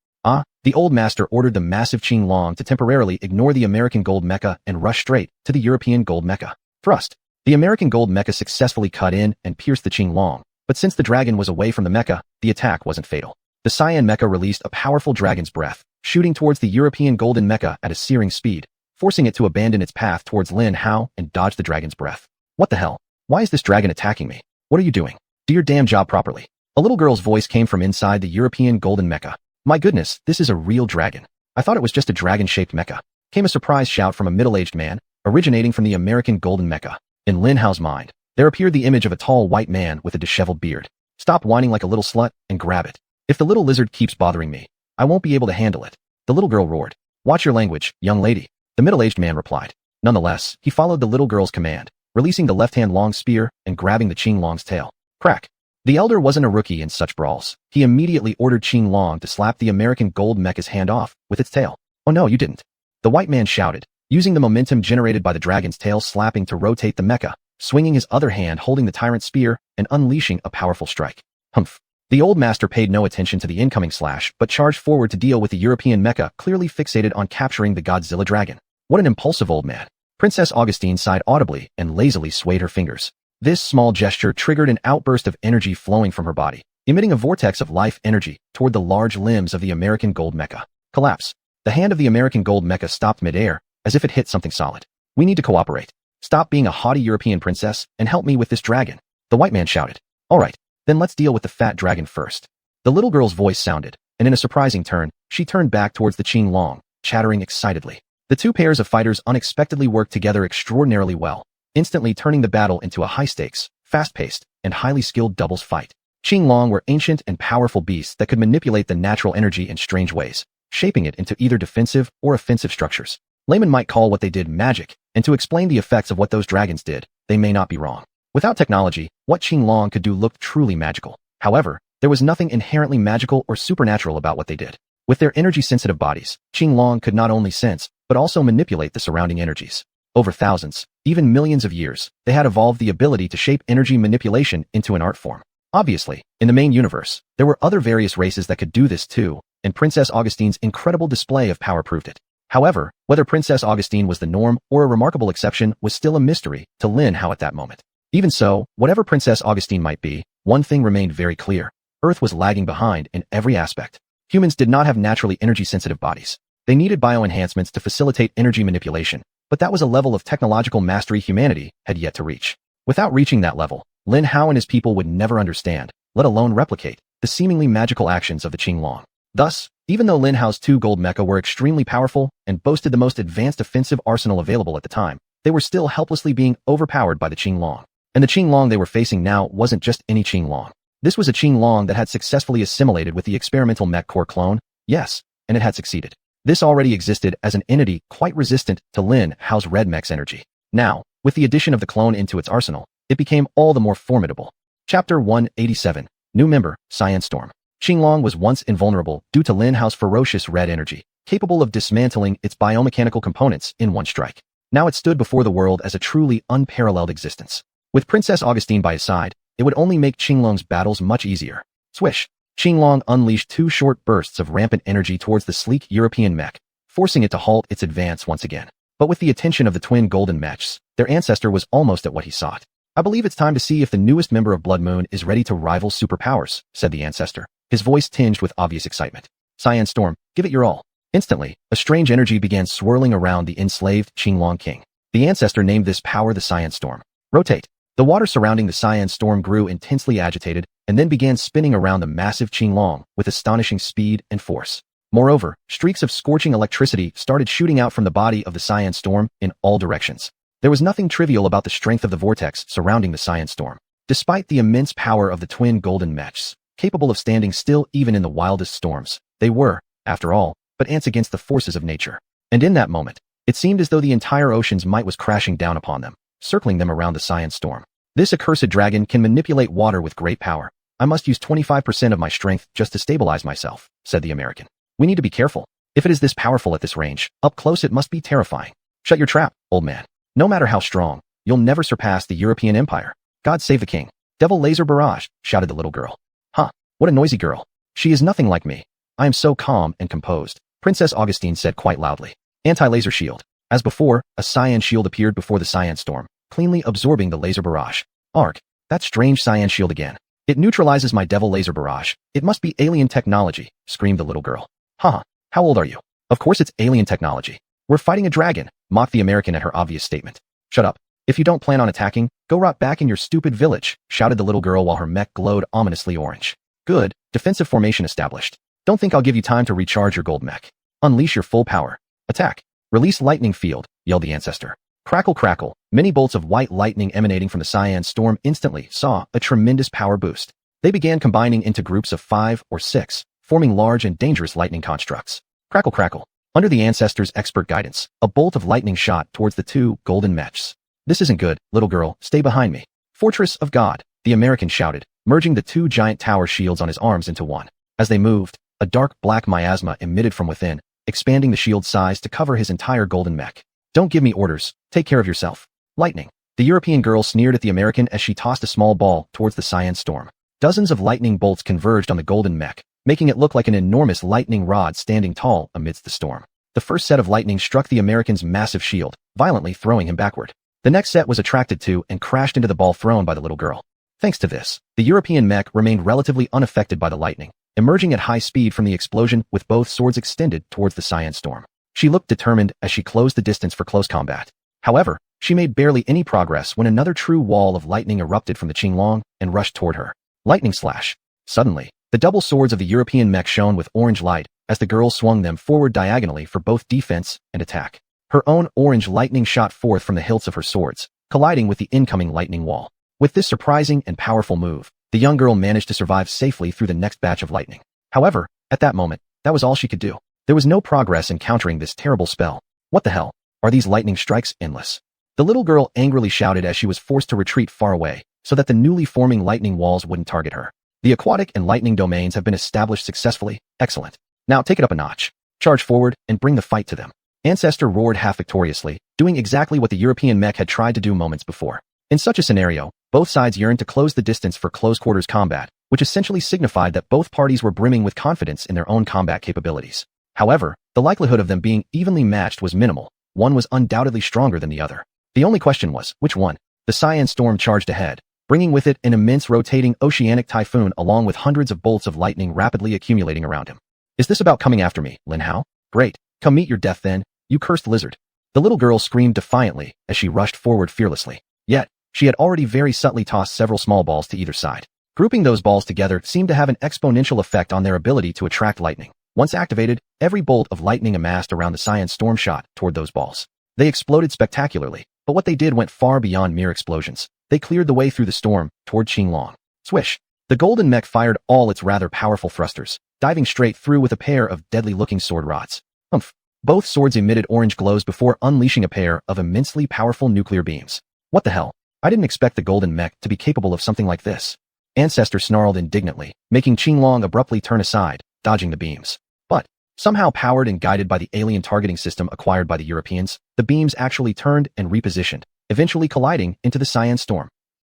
The old master ordered the massive Xuanyuan to temporarily ignore the American gold mecha and rush straight to the European gold mecha. Thrust. The American gold mecha successfully cut in and pierced the Xuanyuan, but since the dragon was away from the mecha, the attack wasn't fatal. The cyan mecha released a powerful dragon's breath, shooting towards the European golden mecha at a searing speed, forcing it to abandon its path towards Lin Hao and dodge the dragon's breath. What the hell? Why is this dragon attacking me? What are you doing? Do your damn job properly. A little girl's voice came from inside the European golden mecha. My goodness, this is a real dragon. I thought it was just a dragon-shaped mecha. Came a surprised shout from a middle-aged man, originating from the American golden mecha. In Lin Hao's mind, there appeared the image of a tall white man with a disheveled beard. Stop whining like a little slut and grab it. If the little lizard keeps bothering me, I won't be able to handle it. The little girl roared. Watch your language, young lady. The middle-aged man replied. Nonetheless, he followed the little girl's command, releasing the left-hand long spear and grabbing the Xuanyuan's tail. Crack. The elder wasn't a rookie in such brawls. He immediately ordered Xuanyuan to slap the American gold mecha's hand off with its tail. Oh no, you didn't. The white man shouted, using the momentum generated by the dragon's tail slapping to rotate the mecha, swinging his other hand holding the tyrant spear and unleashing a powerful strike. Humph. The old master paid no attention to the incoming slash but charged forward to deal with the European mecha clearly fixated on capturing the Godzilla dragon. What an impulsive old man. Princess Augustine sighed audibly and lazily swayed her fingers. This small gesture triggered an outburst of energy flowing from her body, emitting a vortex of life energy toward the large limbs of the American gold mecha. Collapse. The hand of the American gold mecha stopped midair, as if it hit something solid. We need to cooperate. Stop being a haughty European princess and help me with this dragon. The white man shouted. All right, then let's deal with the fat dragon first. The little girl's voice sounded, and in a surprising turn, she turned back towards the Xuanyuan, chattering excitedly. The two pairs of fighters unexpectedly worked together extraordinarily well, instantly turning the battle into a high-stakes, fast-paced, and highly skilled doubles fight. Xuanyuan were ancient and powerful beasts that could manipulate the natural energy in strange ways, shaping it into either defensive or offensive structures. Laymen might call what they did magic, and to explain the effects of what those dragons did, they may not be wrong. Without technology, what Xuanyuan could do looked truly magical. However, there was nothing inherently magical or supernatural about what they did. With their energy-sensitive bodies, Xuanyuan could not only sense, but also manipulate the surrounding energies. Over thousands, even millions of years, they had evolved the ability to shape energy manipulation into an art form. Obviously, in the main universe, there were other various races that could do this too, and Princess Augustine's incredible display of power proved it. However, whether Princess Augustine was the norm or a remarkable exception was still a mystery to Lin Hao at that moment. Even so, whatever Princess Augustine might be, one thing remained very clear. Earth was lagging behind in every aspect. Humans did not have naturally energy-sensitive bodies. They needed bioenhancements to facilitate energy manipulation, but that was a level of technological mastery humanity had yet to reach. Without reaching that level, Lin Hao and his people would never understand, let alone replicate, the seemingly magical actions of the Xuanyuan. Thus, even though Lin Hao's two gold mecha were extremely powerful and boasted the most advanced offensive arsenal available at the time, they were still helplessly being overpowered by the Xuanyuan. And the Xuanyuan they were facing now wasn't just any Xuanyuan. This was a Xuanyuan that had successfully assimilated with the experimental mech core clone, yes, and it had succeeded. This already existed as an entity quite resistant to Lin Hao's red mech's energy. Now, with the addition of the clone into its arsenal, it became all the more formidable. Chapter 187. New Member, Cyan Storm. Qinglong was once invulnerable due to Lin Hao's ferocious red energy, capable of dismantling its biomechanical components in one strike. Now it stood before the world as a truly unparalleled existence. With Princess Augustine by his side, it would only make Qinglong's battles much easier. Swish! Qinglong unleashed two short bursts of rampant energy towards the sleek European mech, forcing it to halt its advance once again. But with the attention of the twin golden mechs, their ancestor was almost at what he sought. I believe it's time to see if the newest member of Blood Moon is ready to rival superpowers, said the ancestor, his voice tinged with obvious excitement. Cyan Storm, give it your all. Instantly, a strange energy began swirling around the enslaved Qinglong king. The ancestor named this power the Cyan Storm. Rotate. The water surrounding the Cyan Storm grew intensely agitated and then began spinning around the massive Qinglong with astonishing speed and force. Moreover, streaks of scorching electricity started shooting out from the body of the Cyan Storm in all directions. There was nothing trivial about the strength of the vortex surrounding the Cyan Storm. Despite the immense power of the twin golden mechs, capable of standing still even in the wildest storms, they were, after all, but ants against the forces of nature. And in that moment, it seemed as though the entire ocean's might was crashing down upon them, circling them around the Cyan Storm. This accursed dragon can manipulate water with great power. I must use 25% of my strength just to stabilize myself, said the American. We need to be careful. If it is this powerful at this range, up close it must be terrifying. Shut your trap, old man. No matter how strong, you'll never surpass the European Empire. God save the king. Devil laser barrage, shouted the little girl. Huh, what a noisy girl. She is nothing like me. I am so calm and composed, Princess Augustine said quite loudly. Anti-laser shield. As before, a cyan shield appeared before the Cyan Storm, cleanly absorbing the laser barrage. Arg, that strange cyan shield again. It neutralizes my devil laser barrage. It must be alien technology, screamed the little girl. Haha, how old are you? Of course it's alien technology. We're fighting a dragon, mocked the American at her obvious statement. Shut up. If you don't plan on attacking, go rot back in your stupid village, shouted the little girl while her mech glowed ominously orange. Good, defensive formation established. Don't think I'll give you time to recharge your gold mech. Unleash your full power. Attack. Release lightning field, yelled the ancestor. Crackle crackle, many bolts of white lightning emanating from the Cyan Storm instantly saw a tremendous power boost. They began combining into groups of 5 or 6, forming large and dangerous lightning constructs. Crackle crackle. Under the ancestor's expert guidance, a bolt of lightning shot towards the two golden mechs. This isn't good, little girl, stay behind me. Fortress of God, the American shouted, merging the two giant tower shields on his arms into one. As they moved, a dark black miasma emitted from within, expanding the shield's size to cover his entire golden mech. Don't give me orders, take care of yourself. Lightning. The European girl sneered at the American as she tossed a small ball towards the Cyan Storm. Dozens of lightning bolts converged on the golden mech, making it look like an enormous lightning rod standing tall amidst the storm. The first set of lightning struck the American's massive shield, violently throwing him backward. The next set was attracted to and crashed into the ball thrown by the little girl. Thanks to this, the European mech remained relatively unaffected by the lightning, emerging at high speed from the explosion with both swords extended towards the Cyan Storm. She looked determined as she closed the distance for close combat. However, she made barely any progress when another true wall of lightning erupted from the Qinglong and rushed toward her. Lightning slash. Suddenly, the double swords of the European mech shone with orange light as the girl swung them forward diagonally for both defense and attack. Her own orange lightning shot forth from the hilts of her swords, colliding with the incoming lightning wall. With this surprising and powerful move, the young girl managed to survive safely through the next batch of lightning. However, at that moment, that was all she could do. There was no progress in countering this terrible spell. What the hell? Are these lightning strikes endless? The little girl angrily shouted as she was forced to retreat far away, so that the newly forming lightning walls wouldn't target her. The aquatic and lightning domains have been established successfully. Excellent. Now take it up a notch. Charge forward and bring the fight to them. Ancestor roared half victoriously, doing exactly what the European mech had tried to do moments before. In such a scenario, both sides yearned to close the distance for close-quarters combat, which essentially signified that both parties were brimming with confidence in their own combat capabilities. However, the likelihood of them being evenly matched was minimal. One was undoubtedly stronger than the other. The only question was, which one? The Cyan Storm charged ahead, bringing with it an immense rotating oceanic typhoon along with hundreds of bolts of lightning rapidly accumulating around him. Is this about coming after me, Lin Hao? Great. Come meet your death then, you cursed lizard. The little girl screamed defiantly as she rushed forward fearlessly. Yet, she had already very subtly tossed several small balls to either side. Grouping those balls together seemed to have an exponential effect on their ability to attract lightning. Once activated, every bolt of lightning amassed around the Cyan Storm shot toward those balls. They exploded spectacularly, but what they did went far beyond mere explosions. They cleared the way through the storm toward Qinglong. Swish! The golden mech fired all its rather powerful thrusters, diving straight through with a pair of deadly-looking sword rods. Humph! Both swords emitted orange glows before unleashing a pair of immensely powerful nuclear beams. What the hell? I didn't expect the golden mech to be capable of something like this. Ancestor snarled indignantly, making Qinglong abruptly turn aside, dodging the beams. But, somehow powered and guided by the alien targeting system acquired by the Europeans, the beams actually turned and repositioned, eventually colliding into the cyan storm.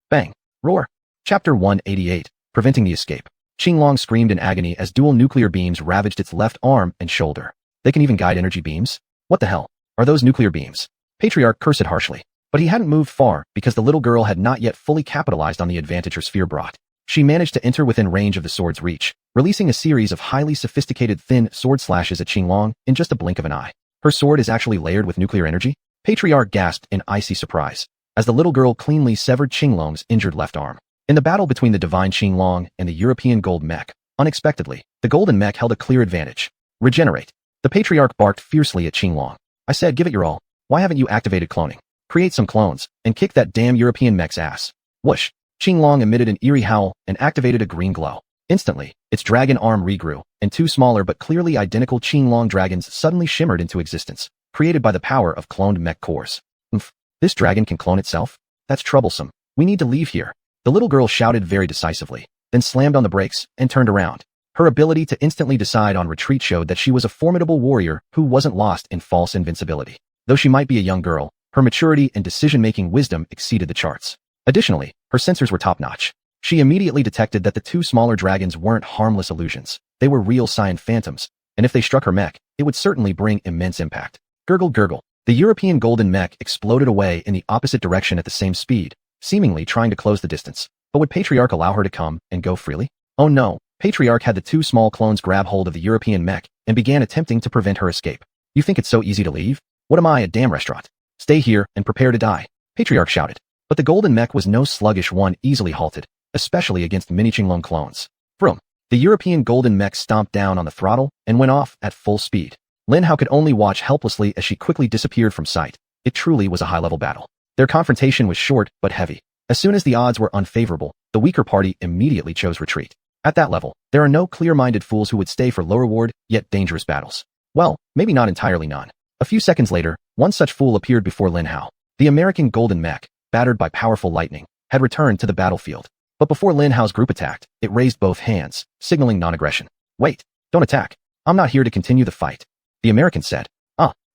Bang! Roar! Chapter 188, Preventing the Escape. Qinglong screamed in agony as dual nuclear beams ravaged its left arm and shoulder. They can even guide energy beams? What the hell are those nuclear beams? Patriarch cursed harshly. But he hadn't moved far because the little girl had not yet fully capitalized on the advantage her sphere brought. She managed to enter within range of the sword's reach, releasing a series of highly sophisticated thin sword slashes at Qinglong in just a blink of an eye. Her sword is actually layered with nuclear energy? Patriarch gasped in icy surprise as the little girl cleanly severed Qinglong's injured left arm. In the battle between the divine Qinglong and the European gold mech, unexpectedly, the golden mech held a clear advantage. Regenerate. The patriarch barked fiercely at Qinglong. I said, give it your all. Why haven't you activated cloning? Create some clones, and kick that damn European mech's ass. Whoosh! Qinglong emitted an eerie howl and activated a green glow. Instantly, its dragon arm regrew, and two smaller but clearly identical Qinglong dragons suddenly shimmered into existence, created by the power of cloned mech cores. This dragon can clone itself? That's troublesome. We need to leave here. The little girl shouted very decisively, then slammed on the brakes and turned around. Her ability to instantly decide on retreat showed that she was a formidable warrior who wasn't lost in false invincibility. Though she might be a young girl, her maturity and decision-making wisdom exceeded the charts. Additionally, her sensors were top-notch. She immediately detected that the two smaller dragons weren't harmless illusions. They were real cyan phantoms, and if they struck her mech, it would certainly bring immense impact. Gurgle gurgle. The European golden mech exploded away in the opposite direction at the same speed, seemingly trying to close the distance. But would Patriarch allow her to come and go freely? Oh no, Patriarch had the two small clones grab hold of the European mech and began attempting to prevent her escape. You think it's so easy to leave? What am I, a damn restaurant? Stay here and prepare to die, Patriarch shouted. But the golden mech was no sluggish one easily halted, especially against mini Qinglong clones. Vroom. The European golden mech stomped down on the throttle and went off at full speed. Lin Hao could only watch helplessly as she quickly disappeared from sight. It truly was a high-level battle. Their confrontation was short but heavy. As soon as the odds were unfavorable, the weaker party immediately chose retreat. At that level, there are no clear-minded fools who would stay for low-reward, yet dangerous battles. Well, maybe not entirely none. A few seconds later, one such fool appeared before Lin Hao. The American golden mech, battered by powerful lightning, had returned to the battlefield. But before Lin Hao's group attacked, it raised both hands, signaling non-aggression. Wait, don't attack. I'm not here to continue the fight. The American said.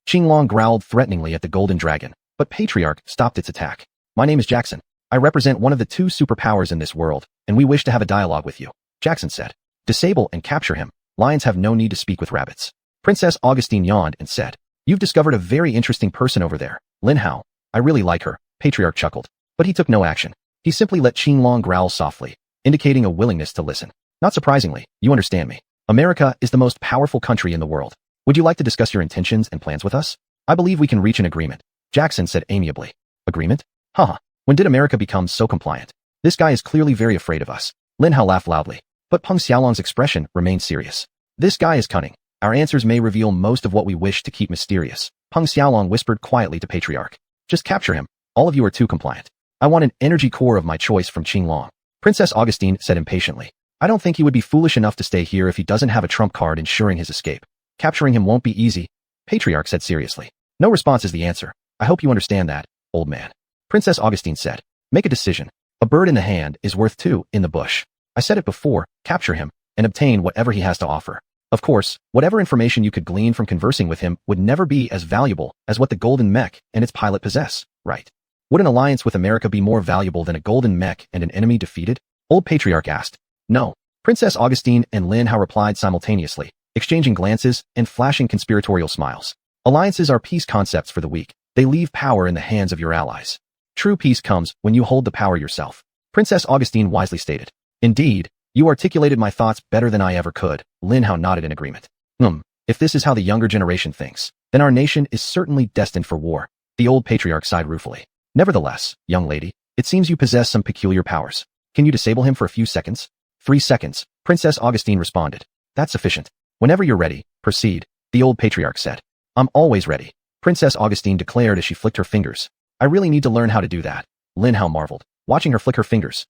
Qinglong growled threateningly at the golden dragon, but Patriarch stopped its attack. My name is Jackson. I represent one of the two superpowers in this world, and we wish to have a dialogue with you, Jackson said. Disable and capture him. Lions have no need to speak with rabbits. Princess Augustine yawned and said, You've discovered a very interesting person over there, Lin Hao. I really like her, Patriarch chuckled. But he took no action. He simply let Qinglong growl softly, indicating a willingness to listen. Not surprisingly, you understand me. America is the most powerful country in the world. Would you like to discuss your intentions and plans with us? I believe we can reach an agreement, Jackson said amiably. Agreement? Haha. When did America become so compliant? This guy is clearly very afraid of us. Lin Hao laughed loudly, but Peng Xiaolong's expression remained serious. This guy is cunning. Our answers may reveal most of what we wish to keep mysterious. Peng Xiaolong whispered quietly to Patriarch. Just capture him. All of you are too compliant. I want an energy core of my choice from Qinglong. Princess Augustine said impatiently. I don't think he would be foolish enough to stay here if he doesn't have a trump card ensuring his escape. Capturing him won't be easy, Patriarch said seriously. No response is the answer. I hope you understand that, old man. Princess Augustine said. Make a decision. A bird in the hand is worth two in the bush. I said it before, capture him, and obtain whatever he has to offer. Of course, whatever information you could glean from conversing with him would never be as valuable as what the golden mech and its pilot possess, right? Would an alliance with America be more valuable than a golden mech and an enemy defeated? Old Patriarch asked. No. Princess Augustine and Lin Hao replied simultaneously, exchanging glances and flashing conspiratorial smiles. Alliances are peace concepts for the weak. They leave power in the hands of your allies. True peace comes when you hold the power yourself, Princess Augustine wisely stated. Indeed, you articulated my thoughts better than I ever could, Lin Hao nodded in agreement. If this is how the younger generation thinks, then our nation is certainly destined for war, the old patriarch sighed ruefully. Nevertheless, young lady, it seems you possess some peculiar powers. Can you disable him for a few seconds? 3 seconds, Princess Augustine responded. That's sufficient. Whenever you're ready, proceed, the old patriarch said. I'm always ready, Princess Augustine declared as she flicked her fingers. I really need to learn how to do that, Lin Hao marveled, watching her flick her fingers.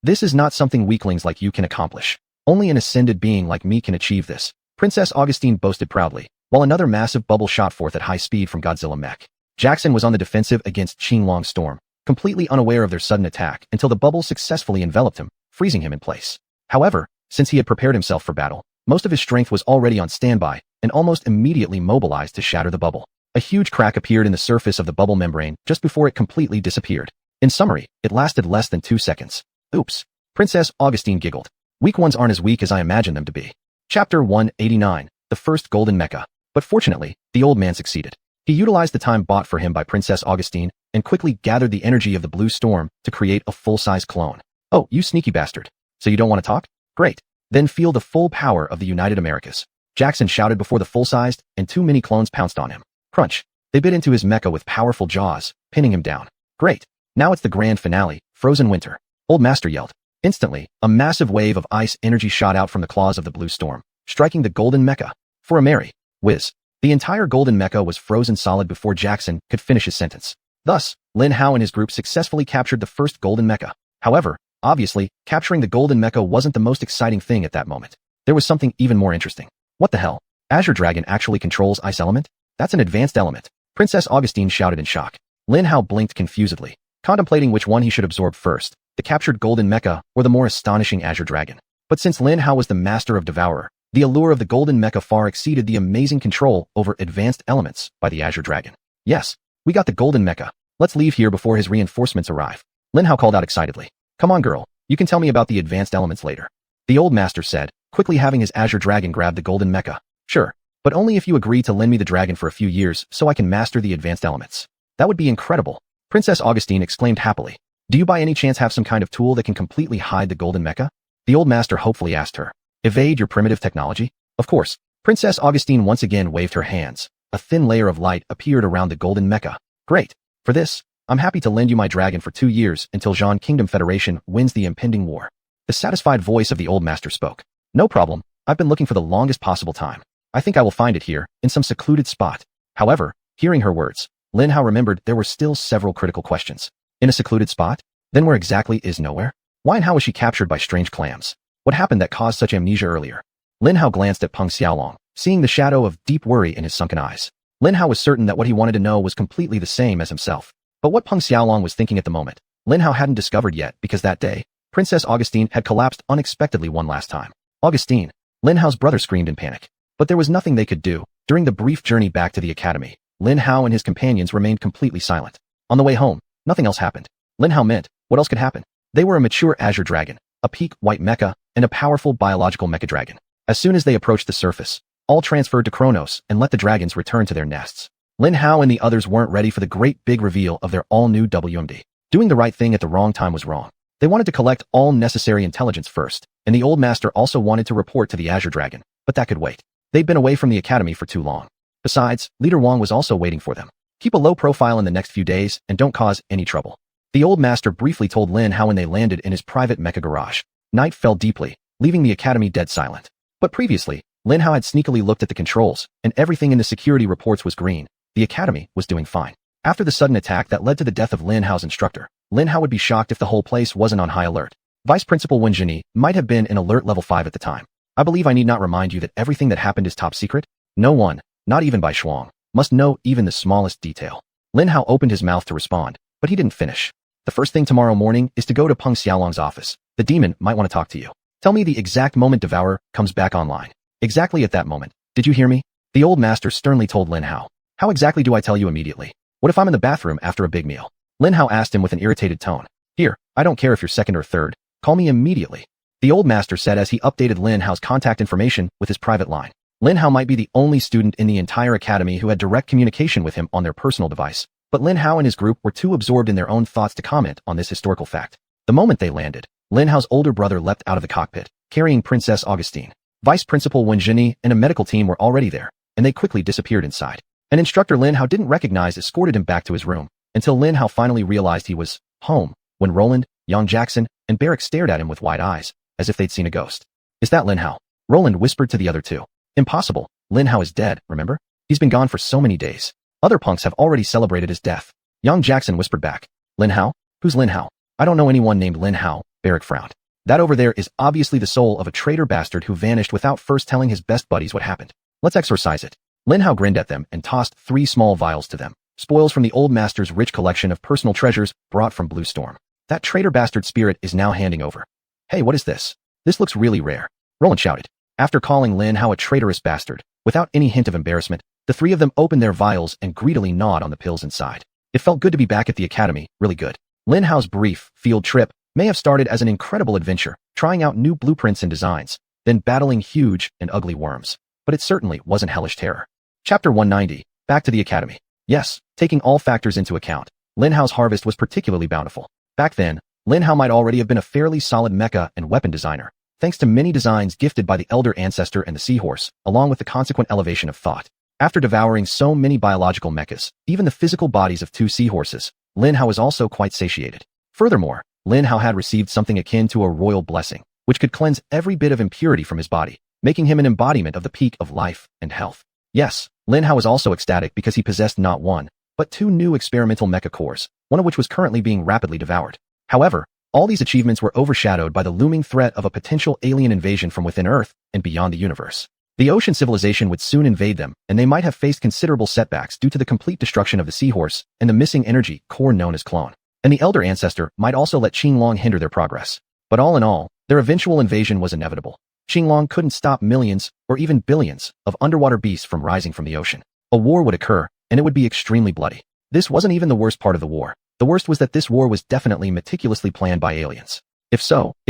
This is not something weaklings like you can accomplish. Only an ascended being like me can achieve this, Princess Augustine boasted proudly, while another massive bubble shot forth at high speed from Godzilla mech. Jackson was on the defensive against Qinglong's storm, completely unaware of their sudden attack until the bubble successfully enveloped him, freezing him in place. However, since he had prepared himself for battle, most of his strength was already on standby and almost immediately mobilized to shatter the bubble. A huge crack appeared in the surface of the bubble membrane just before it completely disappeared. In summary, it lasted less than 2 seconds. Oops. Princess Augustine giggled. Weak ones aren't as weak as I imagined them to be. Chapter 189, The First Golden Mecha. But fortunately, the old man succeeded. He utilized the time bought for him by Princess Augustine and quickly gathered the energy of the blue storm to create a full-size clone. Oh, you sneaky bastard. So you don't want to talk? Great. Then feel the full power of the United Americas. Jackson shouted before the full-sized, and 2 mini clones pounced on him. Crunch. They bit into his mecha with powerful jaws, pinning him down. Great. Now it's the grand finale, Frozen Winter. Old Master yelled. Instantly, a massive wave of ice energy shot out from the claws of the blue storm, striking the golden mecha. For a merry whiz. The entire golden mecha was frozen solid before Jackson could finish his sentence. Thus, Lin Hao and his group successfully captured the first golden mecha. However, obviously, capturing the golden mecha wasn't the most exciting thing at that moment. There was something even more interesting. What the hell? Azure Dragon actually controls ice element? That's an advanced element. Princess Augustine shouted in shock. Lin Hao blinked confusedly, contemplating which one he should absorb first, the captured golden mecha or the more astonishing Azure Dragon. But since Lin Hao was the master of Devourer, the allure of the golden mecha far exceeded the amazing control over advanced elements by the Azure Dragon. Yes, we got the golden mecha. Let's leave here before his reinforcements arrive. Lin Hao called out excitedly. Come on, girl. You can tell me about the advanced elements later. The old master said, quickly having his Azure Dragon grab the golden mecha. Sure, but only if you agree to lend me the dragon for a few years so I can master the advanced elements. That would be incredible. Princess Augustine exclaimed happily. Do you by any chance have some kind of tool that can completely hide the golden mecha? The old master hopefully asked her. Evade your primitive technology? Of course. Princess Augustine once again waved her hands. A thin layer of light appeared around the golden mecha. Great. For this, I'm happy to lend you my dragon for 2 years until Zhan Kingdom Federation wins the impending war. The satisfied voice of the old master spoke. No problem. I've been looking for the longest possible time. I think I will find it here, in some secluded spot. However, hearing her words, Lin Hao remembered there were still several critical questions. In a secluded spot? Then where exactly is nowhere? Why and how was she captured by strange clams? What happened that caused such amnesia earlier? Lin Hao glanced at Peng Xiaolong, seeing the shadow of deep worry in his sunken eyes. Lin Hao was certain that what he wanted to know was completely the same as himself. But what Peng Xiaolong was thinking at the moment, Lin Hao hadn't discovered yet because that day, Princess Augustine had collapsed unexpectedly one last time. Augustine, Lin Hao's brother screamed in panic. But there was nothing they could do. During the brief journey back to the academy, Lin Hao and his companions remained completely silent. On the way home, nothing else happened. Lin Hao meant, what else could happen? They were a mature Azure Dragon, a peak white mecha, and a powerful biological mecha dragon. As soon as they approached the surface, all transferred to Kronos and let the dragons return to their nests. Lin Hao and the others weren't ready for the great big reveal of their all-new WMD. Doing the right thing at the wrong time was wrong. They wanted to collect all necessary intelligence first, and the old master also wanted to report to the Azure Dragon, but that could wait. They'd been away from the academy for too long. Besides, Leader Wang was also waiting for them. Keep a low profile in the next few days and don't cause any trouble. The old master briefly told Lin Hao when they landed in his private mecha garage. Night fell deeply, leaving the academy dead silent. But previously, Lin Hao had sneakily looked at the controls, and everything in the security reports was green. The academy was doing fine. After the sudden attack that led to the death of Lin Hao's instructor, Lin Hao would be shocked if the whole place wasn't on high alert. Vice Principal Wen Zhini might have been in alert level 5 at the time. I believe I need not remind you that everything that happened is top secret. No one, not even Bai Shuang, must know even the smallest detail. Lin Hao opened his mouth to respond, but he didn't finish. The first thing tomorrow morning is to go to Peng Xiaolong's office. The demon might want to talk to you. Tell me the exact moment Devourer comes back online. Exactly at that moment. Did you hear me? The old master sternly told Lin Hao. How exactly do I tell you immediately? What if I'm in the bathroom after a big meal? Lin Hao asked him with an irritated tone. Here, I don't care if you're second or third. Call me immediately. The old master said as he updated Lin Hao's contact information with his private line. Lin Hao might be the only student in the entire academy who had direct communication with him on their personal device, but Lin Hao and his group were too absorbed in their own thoughts to comment on this historical fact. The moment they landed, Lin Hao's older brother leapt out of the cockpit, carrying Princess Augustine. Vice Principal Wen Zhini and a medical team were already there, and they quickly disappeared inside. An instructor Lin Hao didn't recognize escorted him back to his room, until Lin Hao finally realized he was home, when Roland, Yang Jackson, and Barrick stared at him with wide eyes, as if they'd seen a ghost. Is that Lin Hao? Roland whispered to the other two. Impossible. Lin Hao is dead, remember? He's been gone for so many days. Other punks have already celebrated his death. Yang Jackson whispered back. Lin Hao? Who's Lin Hao? I don't know anyone named Lin Hao, Barrick frowned. That over there is obviously the soul of a traitor bastard who vanished without first telling his best buddies what happened. Let's exorcise it. Lin Hao grinned at them and tossed 3 small vials to them, spoils from the old master's rich collection of personal treasures brought from Blue Storm. That traitor bastard spirit is now handing over. Hey, what is this? This looks really rare. Roland shouted. After calling Lin Hao a traitorous bastard, without any hint of embarrassment, the 3 of them opened their vials and greedily gnawed on the pills inside. It felt good to be back at the academy, really good. Lin Hao's brief, field trip may have started as an incredible adventure, trying out new blueprints and designs, then battling huge and ugly worms. But it certainly wasn't hellish terror. Chapter 190, Back to the Academy. Yes, taking all factors into account, Lin Hao's harvest was particularly bountiful. Back then, Lin Hao might already have been a fairly solid mecha and weapon designer, thanks to many designs gifted by the Elder Ancestor and the Seahorse, along with the consequent elevation of thought. After devouring so many biological mechas, even the physical bodies of 2 seahorses, Lin Hao was also quite satiated. Furthermore, Lin Hao had received something akin to a royal blessing, which could cleanse every bit of impurity from his body, making him an embodiment of the peak of life and health. Yes, Lin Hao was also ecstatic because he possessed not 1, but 2 new experimental mecha cores, one of which was currently being rapidly devoured. However, all these achievements were overshadowed by the looming threat of a potential alien invasion from within Earth and beyond the universe. The ocean civilization would soon invade them, and they might have faced considerable setbacks due to the complete destruction of the Seahorse and the missing energy core known as Clone. And the Elder Ancestor might also let Qinglong hinder their progress. But all in all, their eventual invasion was inevitable. Qinglong couldn't stop millions, or even billions, of underwater beasts from rising from the ocean. A war would occur, and it would be extremely bloody. This wasn't even the worst part of the war. The worst was that this war was definitely meticulously planned by aliens. If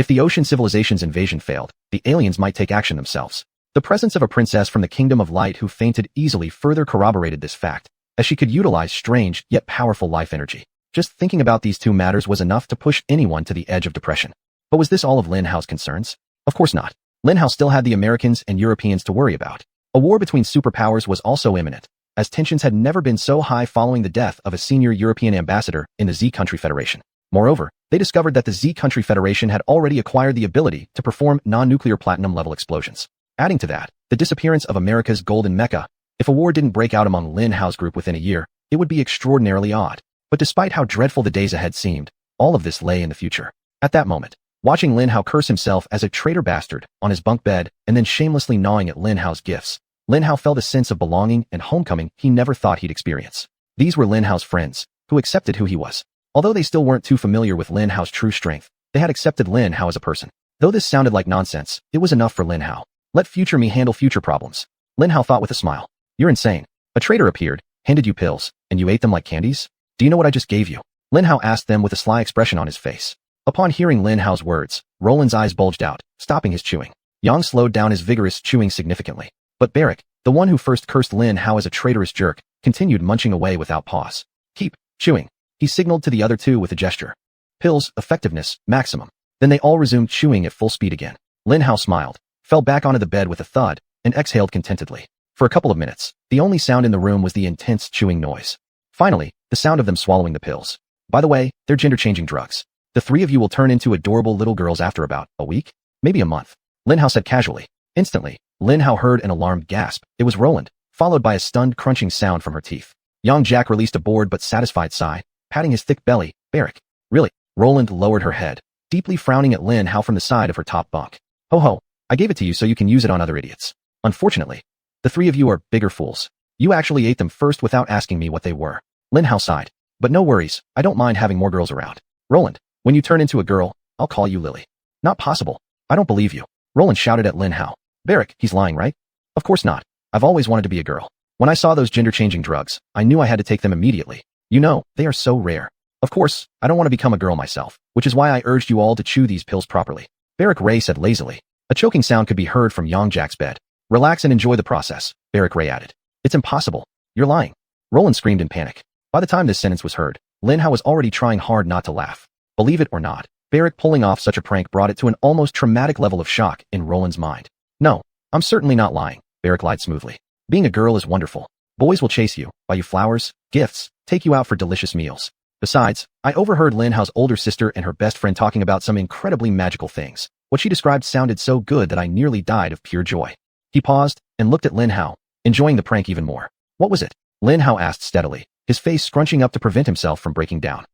the ocean civilization's invasion failed, the aliens might take action themselves. The presence of a princess from the Kingdom of Light who fainted easily further corroborated this fact, as she could utilize strange yet powerful life energy. Just thinking about these 2 matters was enough to push anyone to the edge of depression. But was this all of Lin Hao's concerns? Of course not. Lin Hao still had the Americans and Europeans to worry about. A war between superpowers was also imminent, as tensions had never been so high following the death of a senior European ambassador in the Z Country Federation. Moreover, they discovered that the Z Country Federation had already acquired the ability to perform non-nuclear platinum-level explosions. Adding to that, the disappearance of America's golden mecha. If a war didn't break out among Lin Hao's group within a year, it would be extraordinarily odd. But despite how dreadful the days ahead seemed, all of this lay in the future. At that moment, watching Lin Hao curse himself as a traitor bastard on his bunk bed and then shamelessly gnawing at Lin Hao's gifts, Lin Hao felt a sense of belonging and homecoming he never thought he'd experience. These were Lin Hao's friends, who accepted who he was. Although they still weren't too familiar with Lin Hao's true strength, they had accepted Lin Hao as a person. Though this sounded like nonsense, it was enough for Lin Hao. Let future me handle future problems. Lin Hao thought with a smile. You're insane. A traitor appeared, handed you pills, and you ate them like candies? Do you know what I just gave you? Lin Hao asked them with a sly expression on his face. Upon hearing Lin Hao's words, Roland's eyes bulged out, stopping his chewing. Yang slowed down his vigorous chewing significantly. But Barrick, the one who first cursed Lin Hao as a traitorous jerk, continued munching away without pause. Keep chewing. He signaled to the other 2 with a gesture. Pills, effectiveness, maximum. Then they all resumed chewing at full speed again. Lin Hao smiled, fell back onto the bed with a thud, and exhaled contentedly. For a couple of minutes, the only sound in the room was the intense chewing noise. Finally, the sound of them swallowing the pills. By the way, they're gender-changing drugs. The 3 of you will turn into adorable little girls after about a week, maybe a month. Lin Hao said casually. Instantly, Lin Hao heard an alarmed gasp. It was Roland, followed by a stunned crunching sound from her teeth. Yang Jack released a bored but satisfied sigh, patting his thick belly. Barrick. Really? Roland lowered her head, deeply frowning at Lin Hao from the side of her top bunk. Ho ho, I gave it to you so you can use it on other idiots. Unfortunately, the 3 of you are bigger fools. You actually ate them first without asking me what they were. Lin Hao sighed. But no worries, I don't mind having more girls around. Roland, when you turn into a girl, I'll call you Lily. Not possible. I don't believe you. Roland shouted at Lin Hao. Barrick, he's lying, right? Of course not. I've always wanted to be a girl. When I saw those gender-changing drugs, I knew I had to take them immediately. You know, they are so rare. Of course, I don't want to become a girl myself, which is why I urged you all to chew these pills properly. Barrick Ray said lazily. A choking sound could be heard from Yang Jack's bed. Relax and enjoy the process, Barrick Ray added. It's impossible. You're lying. Roland screamed in panic. By the time this sentence was heard, Lin Hao was already trying hard not to laugh. Believe it or not, Barrick pulling off such a prank brought it to an almost traumatic level of shock in Roland's mind. No, I'm certainly not lying, Barrick lied smoothly. Being a girl is wonderful. Boys will chase you, buy you flowers, gifts, take you out for delicious meals. Besides, I overheard Lin Hao's older sister and her best friend talking about some incredibly magical things. What she described sounded so good that I nearly died of pure joy. He paused and looked at Lin Hao, enjoying the prank even more. What was it? Lin Hao asked steadily, his face scrunching up to prevent himself from breaking down.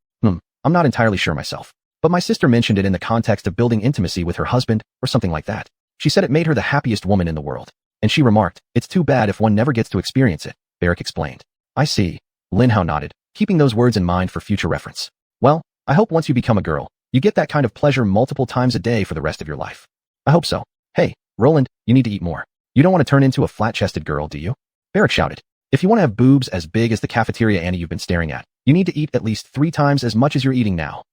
I'm not entirely sure myself. But my sister mentioned it in the context of building intimacy with her husband or something like that. She said it made her the happiest woman in the world. and she remarked, "It's too bad if one never gets to experience it," Barrick explained. "I see." Lin Hao nodded, keeping those words in mind for future reference. "Well, I hope once you become a girl, you get that kind of pleasure multiple times a day for the rest of your life." "I hope so." "Hey, Roland, you need to eat more. You don't want to turn into a flat-chested girl, do you?" Barrick shouted. "If you want to have boobs as big as the cafeteria Annie you've been staring at, you need to eat at least 3 times as much as you're eating now."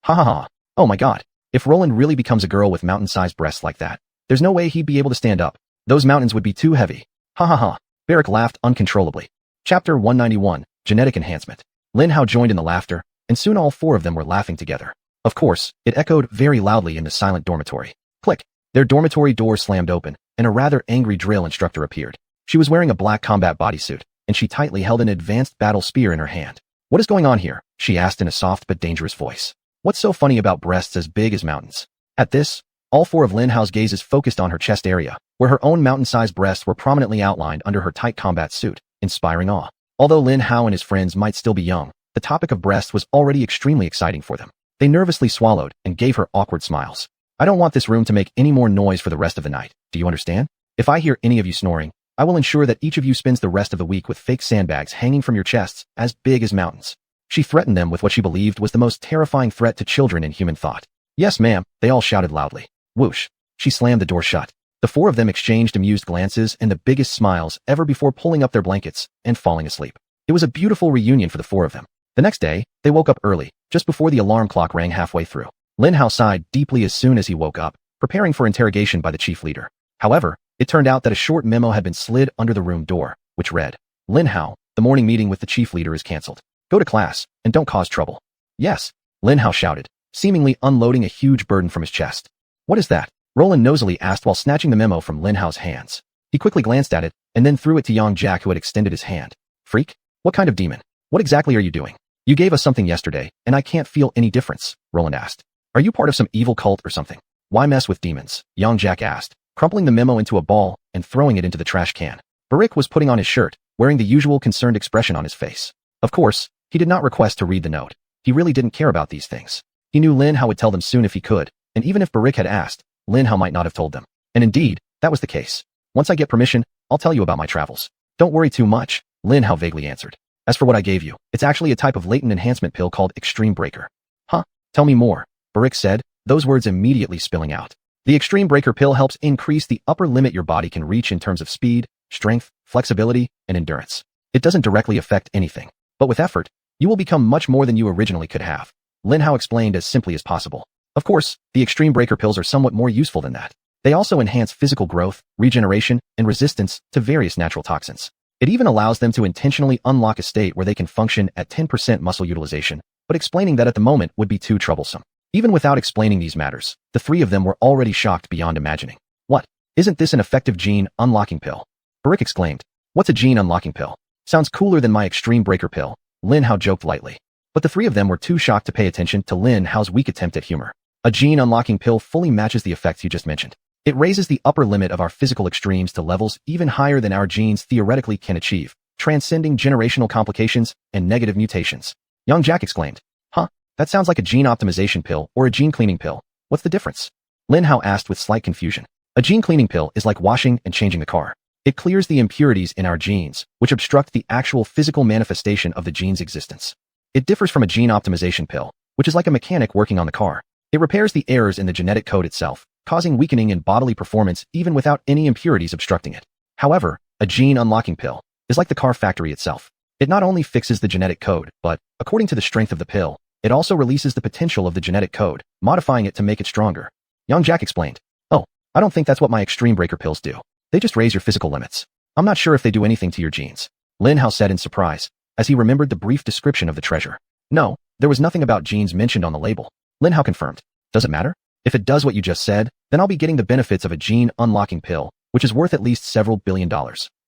"Ha ha ha. Oh my god. If Roland really becomes a girl with mountain-sized breasts like that, there's no way he'd be able to stand up. Those mountains would be too heavy." "Ha ha ha." Barrick laughed uncontrollably. Chapter 191, Genetic Enhancement. Lin Hao joined in the laughter, and soon all 4 of them were laughing together. Of course, it echoed very loudly in the silent dormitory. Click. Their dormitory door slammed open, and a rather angry drill instructor appeared. She was wearing a black combat bodysuit, and she tightly held an advanced battle spear in her hand. "What is going on here?" she asked in a soft but dangerous voice. "What's so funny about breasts as big as mountains?" At this, all 4 of Lin Hao's gazes focused on her chest area, where her own mountain-sized breasts were prominently outlined under her tight combat suit, inspiring awe. Although Lin Hao and his friends might still be young, the topic of breasts was already extremely exciting for them. They nervously swallowed and gave her awkward smiles. "I don't want this room to make any more noise for the rest of the night. Do you understand? If I hear any of you snoring, I will ensure that each of you spends the rest of the week with fake sandbags hanging from your chests as big as mountains." She threatened them with what she believed was the most terrifying threat to children in human thought. "Yes, ma'am," they all shouted loudly. Whoosh. She slammed the door shut. The 4 of them exchanged amused glances and the biggest smiles ever before pulling up their blankets and falling asleep. It was a beautiful reunion for the 4 of them. The next day, they woke up early, just before the alarm clock rang halfway through. Lin Hao sighed deeply as soon as he woke up, preparing for interrogation by the chief leader. However, it turned out that a short memo had been slid under the room door, which read, "Lin Hao, the morning meeting with the chief leader is cancelled. Go to class, and don't cause trouble." "Yes," Lin Hao shouted, seemingly unloading a huge burden from his chest. "What is that?" Roland nosily asked while snatching the memo from Lin Hao's hands. He quickly glanced at it, and then threw it to Yang Jack, who had extended his hand. "Freak? What kind of demon? What exactly are you doing? You gave us something yesterday, and I can't feel any difference," Roland asked. "Are you part of some evil cult or something? Why mess with demons?" Yang Jack asked, crumpling the memo into a ball and throwing it into the trash can. Barrick was putting on his shirt, wearing the usual concerned expression on his face. Of course, he did not request to read the note. He really didn't care about these things. He knew Lin Hao would tell them soon if he could, and even if Barrick had asked, Lin Hao might not have told them. And indeed, that was the case. "Once I get permission, I'll tell you about my travels. Don't worry too much," Lin Hao vaguely answered. "As for what I gave you, it's actually a type of latent enhancement pill called Extreme Breaker." "Huh? Tell me more," Barrick said, those words immediately spilling out. "The Extreme Breaker pill helps increase the upper limit your body can reach in terms of speed, strength, flexibility, and endurance. It doesn't directly affect anything, but with effort, you will become much more than you originally could have," Lin Hao explained as simply as possible. Of course, the Extreme Breaker pills are somewhat more useful than that. They also enhance physical growth, regeneration, and resistance to various natural toxins. It even allows them to intentionally unlock a state where they can function at 10% muscle utilization, but explaining that at the moment would be too troublesome. Even without explaining these matters, the 3 of them were already shocked beyond imagining. "What? Isn't this an effective gene unlocking pill?" Barrick exclaimed. "What's a gene unlocking pill? Sounds cooler than my Extreme Breaker pill," Lin Hao joked lightly. But the 3 of them were too shocked to pay attention to Lin Hao's weak attempt at humor. "A gene unlocking pill fully matches the effects you just mentioned. It raises the upper limit of our physical extremes to levels even higher than our genes theoretically can achieve, transcending generational complications and negative mutations," Yang Jack exclaimed. "Huh? That sounds like a gene optimization pill or a gene cleaning pill. What's the difference?" Lin Hao asked with slight confusion. "A gene cleaning pill is like washing and changing the car. It clears the impurities in our genes, which obstruct the actual physical manifestation of the gene's existence. It differs from a gene optimization pill, which is like a mechanic working on the car. It repairs the errors in the genetic code itself, causing weakening in bodily performance even without any impurities obstructing it. However, a gene unlocking pill is like the car factory itself. It not only fixes the genetic code, but, according to the strength of the pill, it also releases the potential of the genetic code, modifying it to make it stronger," Yang Jack explained. "Oh, I don't think that's what my Extreme Breaker pills do. They just raise your physical limits. I'm not sure if they do anything to your genes," Lin Hao said in surprise, as he remembered the brief description of the treasure. "No, there was nothing about genes mentioned on the label," Lin Hao confirmed. "Does it matter? If it does what you just said, then I'll be getting the benefits of a gene unlocking pill, which is worth at least several $billion,"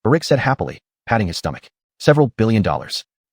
Barrick said happily, patting his stomach. Several $billion.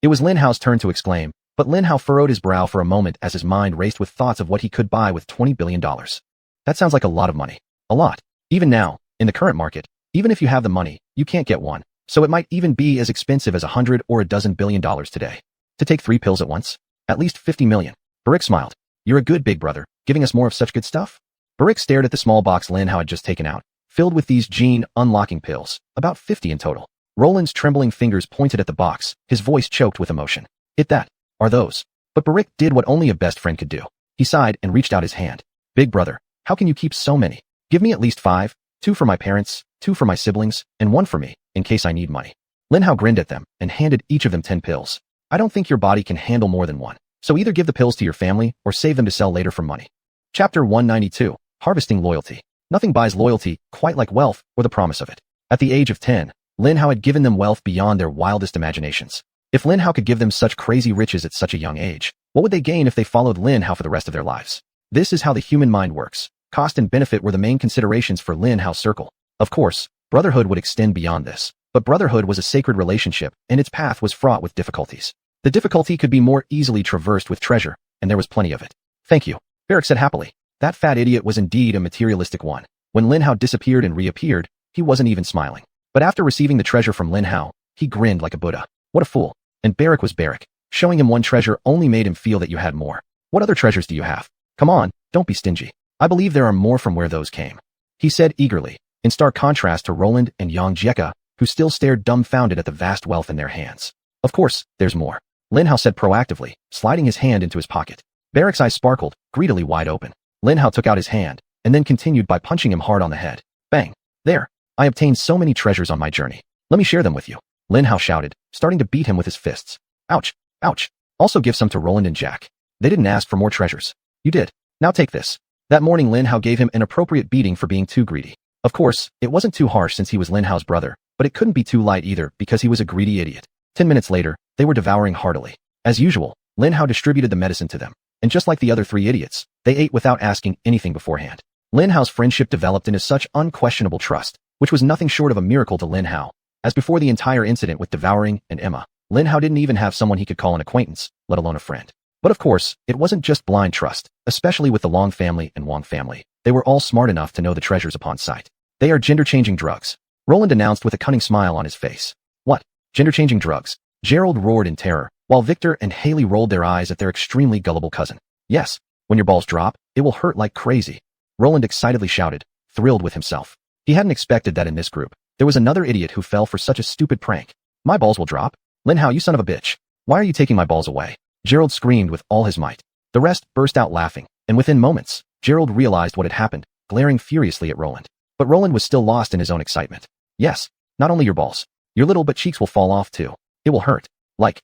It was Lin Hao's turn to exclaim, but Lin Hao furrowed his brow for a moment as his mind raced with thoughts of what he could buy with $20 billion. That sounds like a lot of money. A lot. Even now, in the current market, even if you have the money, you can't get one, so it might even be as expensive as $100 or a dozen $billion today. To take 3 pills at once? At least 50 million. Barrick smiled. "You're a good big brother, giving us more of such good stuff?" Barrick stared at the small box Lin Hao had just taken out, filled with these gene unlocking pills, about 50 in total. Roland's trembling fingers pointed at the box, his voice choked with emotion. That are those. But Barik did what only a best friend could do. He sighed and reached out his hand. Big brother, how can you keep so many? Give me at least 5, 2 for my parents, 2 for my siblings, and 1 for me, in case I need money. Lin Hao grinned at them and handed each of them 10 pills. I don't think your body can handle more than 1. So either give the pills to your family or save them to sell later for money. Chapter 192, Harvesting Loyalty. Nothing buys loyalty quite like wealth or the promise of it. At the age of 10, Lin Hao had given them wealth beyond their wildest imaginations. If Lin Hao could give them such crazy riches at such a young age, what would they gain if they followed Lin Hao for the rest of their lives? This is how the human mind works. Cost and benefit were the main considerations for Lin Hao's circle. Of course, brotherhood would extend beyond this, but brotherhood was a sacred relationship and its path was fraught with difficulties. The difficulty could be more easily traversed with treasure, and there was plenty of it. Thank you, Barik said happily. That fat idiot was indeed a materialistic one. When Lin Hao disappeared and reappeared, he wasn't even smiling. But after receiving the treasure from Lin Hao, he grinned like a Buddha. What a fool. And Barik was Barik. Showing him one treasure only made him feel that you had more. What other treasures do you have? Come on, don't be stingy. I believe there are more from where those came. He said eagerly, in stark contrast to Roland and Yang Jieka, who still stared dumbfounded at the vast wealth in their hands. Of course, there's more. Lin Hao said proactively, sliding his hand into his pocket. Barik's eyes sparkled, greedily wide open. Lin Hao took out his hand, and then continued by punching him hard on the head. Bang. There. I obtained so many treasures on my journey. Let me share them with you. Lin Hao shouted, starting to beat him with his fists. Ouch. Ouch. Also give some to Roland and Jack. They didn't ask for more treasures. You did. Now take this. That morning Lin Hao gave him an appropriate beating for being too greedy. Of course, it wasn't too harsh since he was Lin Hao's brother, but it couldn't be too light either because he was a greedy idiot. 10 minutes later, they were devouring heartily. As usual, Lin Hao distributed the medicine to them, and just like the other 3 idiots, they ate without asking anything beforehand. Lin Hao's friendship developed into such unquestionable trust, which was nothing short of a miracle to Lin Hao. As before the entire incident with devouring and Emma, Lin Hao didn't even have someone he could call an acquaintance, let alone a friend. But of course, it wasn't just blind trust, especially with the Long family and Wang family. They were all smart enough to know the treasures upon sight. They are gender-changing drugs, Roland announced with a cunning smile on his face. What? Gender-changing drugs? Gerald roared in terror, while Victor and Haley rolled their eyes at their extremely gullible cousin. Yes, when your balls drop, it will hurt like crazy. Roland excitedly shouted, thrilled with himself. He hadn't expected that in this group. There was another idiot who fell for such a stupid prank. My balls will drop? Lin Hao, you son of a bitch. Why are you taking my balls away? Gerald screamed with all his might. The rest burst out laughing, and within moments, Gerald realized what had happened, glaring furiously at Roland. But Roland was still lost in his own excitement. Yes, not only your balls. Your little butt cheeks will fall off too. It will hurt. Like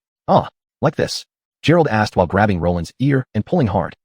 this. Gerald asked while grabbing Roland's ear and pulling hard.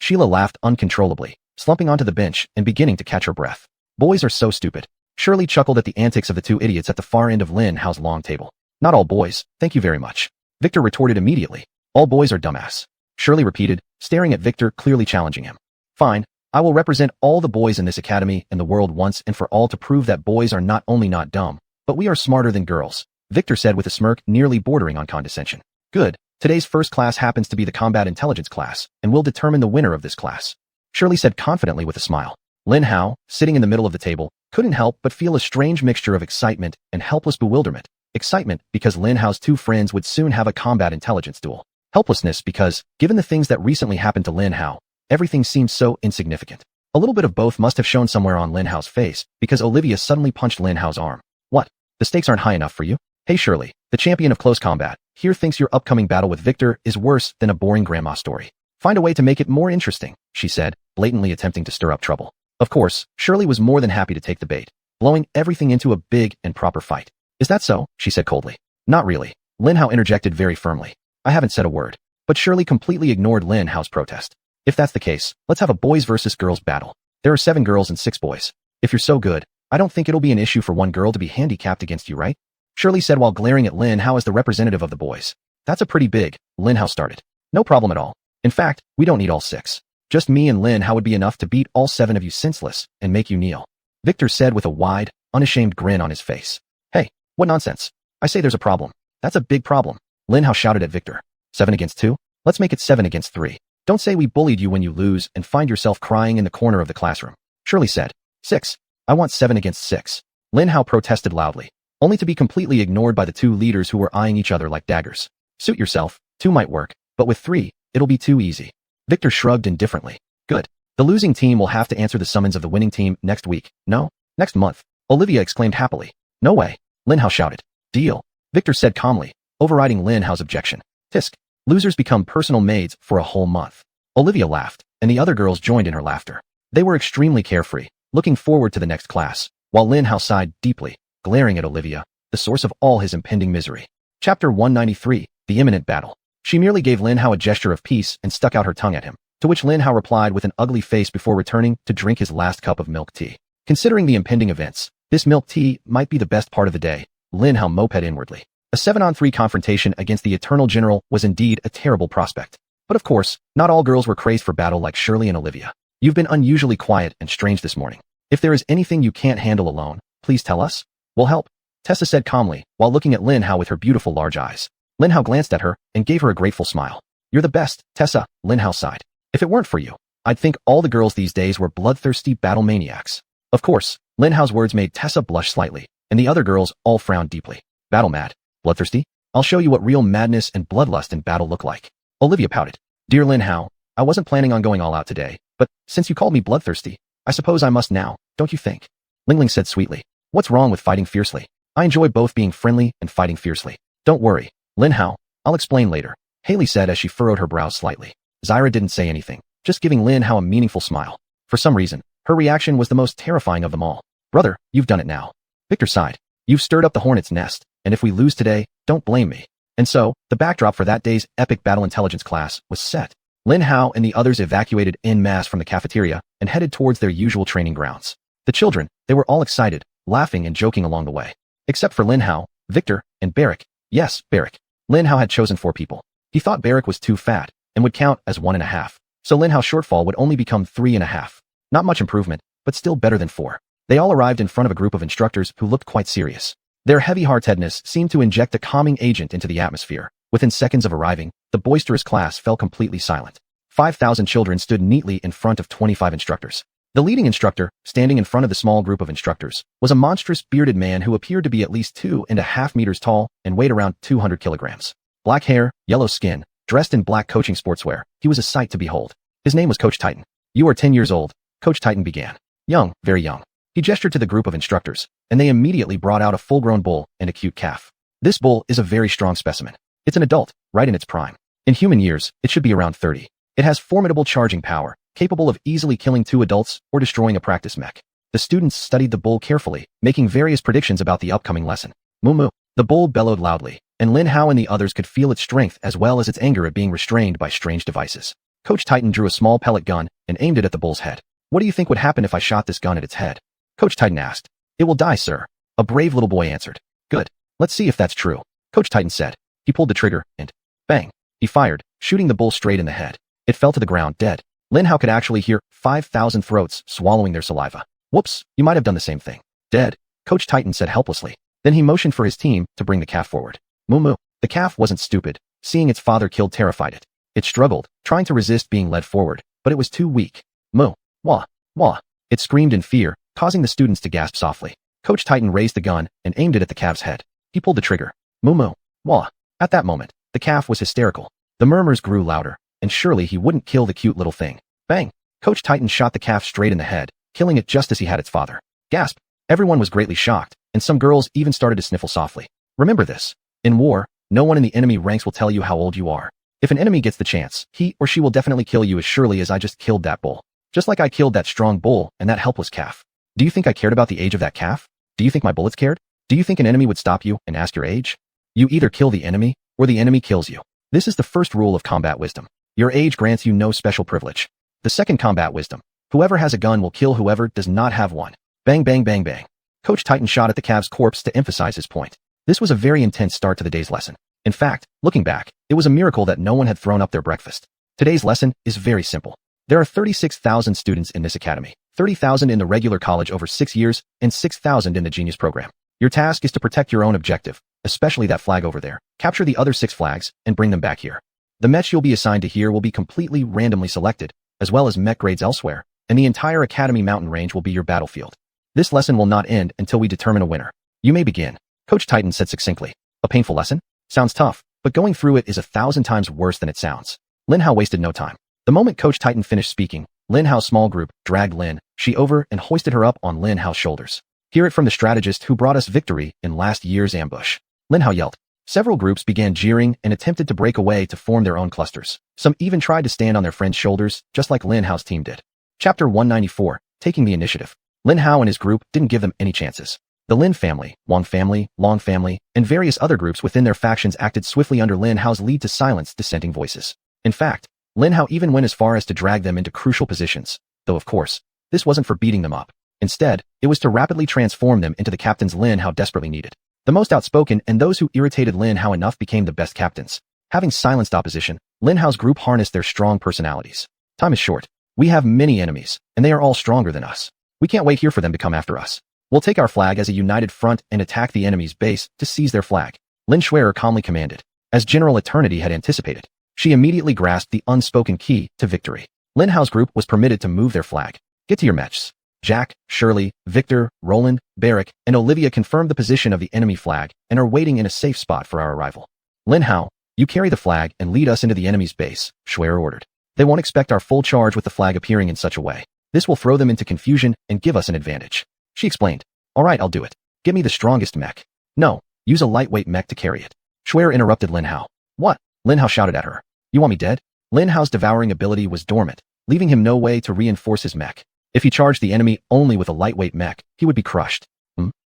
Sheila laughed uncontrollably, slumping onto the bench and beginning to catch her breath. Boys are so stupid. Shirley chuckled at the antics of the 2 idiots at the far end of Lin Hao's long table. Not all boys, thank you very much. Victor retorted immediately. All boys are dumbass. Shirley repeated, staring at Victor, clearly challenging him. Fine, I will represent all the boys in this academy and the world once and for all to prove that boys are not only not dumb, but we are smarter than girls, Victor said with a smirk nearly bordering on condescension. Good, today's first class happens to be the combat intelligence class, and we'll determine the winner of this class, Shirley said confidently with a smile. Lin Hao, sitting in the middle of the table, couldn't help but feel a strange mixture of excitement and helpless bewilderment. Excitement because Lin Hao's 2 friends would soon have a combat intelligence duel. Helplessness because, given the things that recently happened to Lin Hao, everything seemed so insignificant. A little bit of both must have shown somewhere on Lin Hao's face because Olivia suddenly punched Lin Hao's arm. What? The stakes aren't high enough for you? Hey Shirley, the champion of close combat, here thinks your upcoming battle with Victor is worse than a boring grandma story. Find a way to make it more interesting, she said, blatantly attempting to stir up trouble. Of course, Shirley was more than happy to take the bait, blowing everything into a big and proper fight. Is that so? She said coldly. Not really. Lin Hao interjected very firmly. I haven't said a word. But Shirley completely ignored Lin Hao's protest. If that's the case, let's have a boys versus girls battle. There are 7 girls and 6 boys. If you're so good, I don't think it'll be an issue for one girl to be handicapped against you, right? Shirley said while glaring at Lin Hao as the representative of the boys. That's a pretty big, Lin Hao started. No problem at all. In fact, we don't need all 6. Just me and Lin Hao would be enough to beat all 7 of you senseless and make you kneel, Victor said with a wide, unashamed grin on his face. Hey, what nonsense. I say there's a problem. That's a big problem, Lin Hao shouted at Victor. 7 against 2? Let's make it 7 against 3. Don't say we bullied you when you lose and find yourself crying in the corner of the classroom, Shirley said. 6. I want 7 against 6. Lin Hao protested loudly, only to be completely ignored by the 2 leaders who were eyeing each other like daggers. Suit yourself, 2 might work, but with 3, it'll be too easy. Victor shrugged indifferently. Good. The losing team will have to answer the summons of the winning team next week, no? Next month, Olivia exclaimed happily. No way, Lin Hao shouted. Deal, Victor said calmly, overriding Lin Hao's objection. Tisk. Losers become personal maids for a whole month. Olivia laughed, and the other girls joined in her laughter. They were extremely carefree, looking forward to the next class, while Lin Hao sighed deeply, glaring at Olivia, the source of all his impending misery. Chapter 193, The Imminent Battle. She merely gave Lin Hao a gesture of peace and stuck out her tongue at him, to which Lin Hao replied with an ugly face before returning to drink his last cup of milk tea. Considering the impending events, this milk tea might be the best part of the day, Lin Hao moped inwardly. A 7-on-3 confrontation against the Eternal General was indeed a terrible prospect. But of course, not all girls were crazed for battle like Shirley and Olivia. You've been unusually quiet and strange this morning. If there is anything you can't handle alone, please tell us. We'll help, Tessa said calmly, while looking at Lin Hao with her beautiful large eyes. Lin Hao glanced at her and gave her a grateful smile. You're the best, Tessa, Lin Hao sighed. If it weren't for you, I'd think all the girls these days were bloodthirsty battle maniacs. Of course, Lin Hao's words made Tessa blush slightly, and the other girls all frowned deeply. Battle mad? Bloodthirsty? I'll show you what real madness and bloodlust in battle look like. Olivia pouted. Dear Lin Hao, I wasn't planning on going all out today, but since you called me bloodthirsty, I suppose I must now, don't you think? Lingling said sweetly. What's wrong with fighting fiercely? I enjoy both being friendly and fighting fiercely. Don't worry, Lin Hao, I'll explain later, Haley said as she furrowed her brows slightly. Zyra didn't say anything, just giving Lin Hao a meaningful smile. For some reason, her reaction was the most terrifying of them all. Brother, you've done it now. Victor sighed. You've stirred up the hornet's nest, and if we lose today, don't blame me. And so, the backdrop for that day's epic battle intelligence class was set. Lin Hao and the others evacuated en masse from the cafeteria and headed towards their usual training grounds. The children, they were all excited, laughing and joking along the way. Except for Lin Hao, Victor, and Barrick. Yes, Barrick. Lin Hao had chosen 4 people. He thought Barrick was too fat and would count as 1.5. So Lin Hao's shortfall would only become 3.5. Not much improvement, but still better than 4. They all arrived in front of a group of instructors who looked quite serious. Their heavy-heartedness seemed to inject a calming agent into the atmosphere. Within seconds of arriving, the boisterous class fell completely silent. 5,000 children stood neatly in front of 25 instructors. The leading instructor, standing in front of the small group of instructors, was a monstrous bearded man who appeared to be at least 2.5 meters tall and weighed around 200 kilograms. Black hair, yellow skin, dressed in black coaching sportswear, he was a sight to behold. His name was Coach Titan. You are 10 years old, Coach Titan began. Young, very young. He gestured to the group of instructors, and they immediately brought out a full-grown bull and a cute calf. This bull is a very strong specimen. It's an adult, right in its prime. In human years, it should be around 30. It has formidable charging power, capable of easily killing 2 adults or destroying a practice mech. The students studied the bull carefully, making various predictions about the upcoming lesson. Moo moo. The bull bellowed loudly, and Lin Hao and the others could feel its strength as well as its anger at being restrained by strange devices. Coach Titan drew a small pellet gun and aimed it at the bull's head. What do you think would happen if I shot this gun at its head? Coach Titan asked. It will die, sir. A brave little boy answered. Good. Let's see if that's true. Coach Titan said. He pulled the trigger, and bang. He fired, shooting the bull straight in the head. It fell to the ground dead. Lin Hao could actually hear 5,000 throats swallowing their saliva. Whoops, you might have done the same thing. Dead, Coach Titan said helplessly. Then he motioned for his team to bring the calf forward. Moo moo. The calf wasn't stupid. Seeing its father killed terrified it. It struggled, trying to resist being led forward, but it was too weak. Moo. Wah. Wah. It screamed in fear, causing the students to gasp softly. Coach Titan raised the gun and aimed it at the calf's head. He pulled the trigger. Moo moo. Wah. At that moment, the calf was hysterical. The murmurs grew louder, and surely he wouldn't kill the cute little thing. Bang. Coach Titan shot the calf straight in the head, killing it just as he had its father. Gasp. Everyone was greatly shocked, and some girls even started to sniffle softly. Remember this. In war, no one in the enemy ranks will tell you how old you are. If an enemy gets the chance, he or she will definitely kill you as surely as I just killed that bull. Just like I killed that strong bull and that helpless calf. Do you think I cared about the age of that calf? Do you think my bullets cared? Do you think an enemy would stop you and ask your age? You either kill the enemy, or the enemy kills you. This is the first rule of combat wisdom. Your age grants you no special privilege. The second combat wisdom. Whoever has a gun will kill whoever does not have one. Bang bang bang bang. Coach Titan shot at the calf's corpse to emphasize his point. This was a very intense start to the day's lesson. In fact, looking back, it was a miracle that no one had thrown up their breakfast. Today's lesson is very simple. There are 36,000 students in this academy, 30,000 in the regular college over 6 years, and 6,000 in the genius program. Your task is to protect your own objective, especially that flag over there. Capture the other 6 flags and bring them back here. The mech you'll be assigned to here will be completely randomly selected, as well as mech grades elsewhere, and the entire academy mountain range will be your battlefield. This lesson will not end until we determine a winner. You may begin, Coach Titan said succinctly. A painful lesson? Sounds tough, but going through it is 1,000 times worse than it sounds. Lin Hao wasted no time. The moment Coach Titan finished speaking, Lin Hao's small group dragged Lin Shi over and hoisted her up on Lin Hao's shoulders. Hear it from the strategist who brought us victory in last year's ambush. Lin Hao yelled. Several groups began jeering and attempted to break away to form their own clusters. Some even tried to stand on their friends' shoulders, just like Lin Hao's team did. Chapter 194, Taking the Initiative. Lin Hao and his group didn't give them any chances. The Lin family, Wang family, Long family, and various other groups within their factions acted swiftly under Lin Hao's lead to silence dissenting voices. In fact, Lin Hao even went as far as to drag them into crucial positions, though of course, this wasn't for beating them up. Instead, it was to rapidly transform them into the captains Lin Hao desperately needed. The most outspoken and those who irritated Lin Hao enough became the best captains. Having silenced opposition, Lin Hao's group harnessed their strong personalities. Time is short. We have many enemies, and they are all stronger than us. We can't wait here for them to come after us. We'll take our flag as a united front and attack the enemy's base to seize their flag. Lin Xuanyuan calmly commanded. As General Eternity had anticipated, she immediately grasped the unspoken key to victory. Lin Hao's group was permitted to move their flag. Get to your mechs. Jack, Shirley, Victor, Roland, Barrick, and Olivia confirmed the position of the enemy flag and are waiting in a safe spot for our arrival. Lin Hao, you carry the flag and lead us into the enemy's base, Xuanyuan ordered. They won't expect our full charge with the flag appearing in such a way. This will throw them into confusion and give us an advantage. She explained. All right, I'll do it. Give me the strongest mech. No, use a lightweight mech to carry it. Xuanyuan interrupted Lin Hao. What? Lin Hao shouted at her. You want me dead? Lin Hao's devouring ability was dormant, leaving him no way to reinforce his mech. If he charged the enemy only with a lightweight mech, he would be crushed.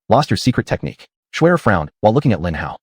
Lost your secret technique. Xuanyuan frowned while looking at Lin Hao.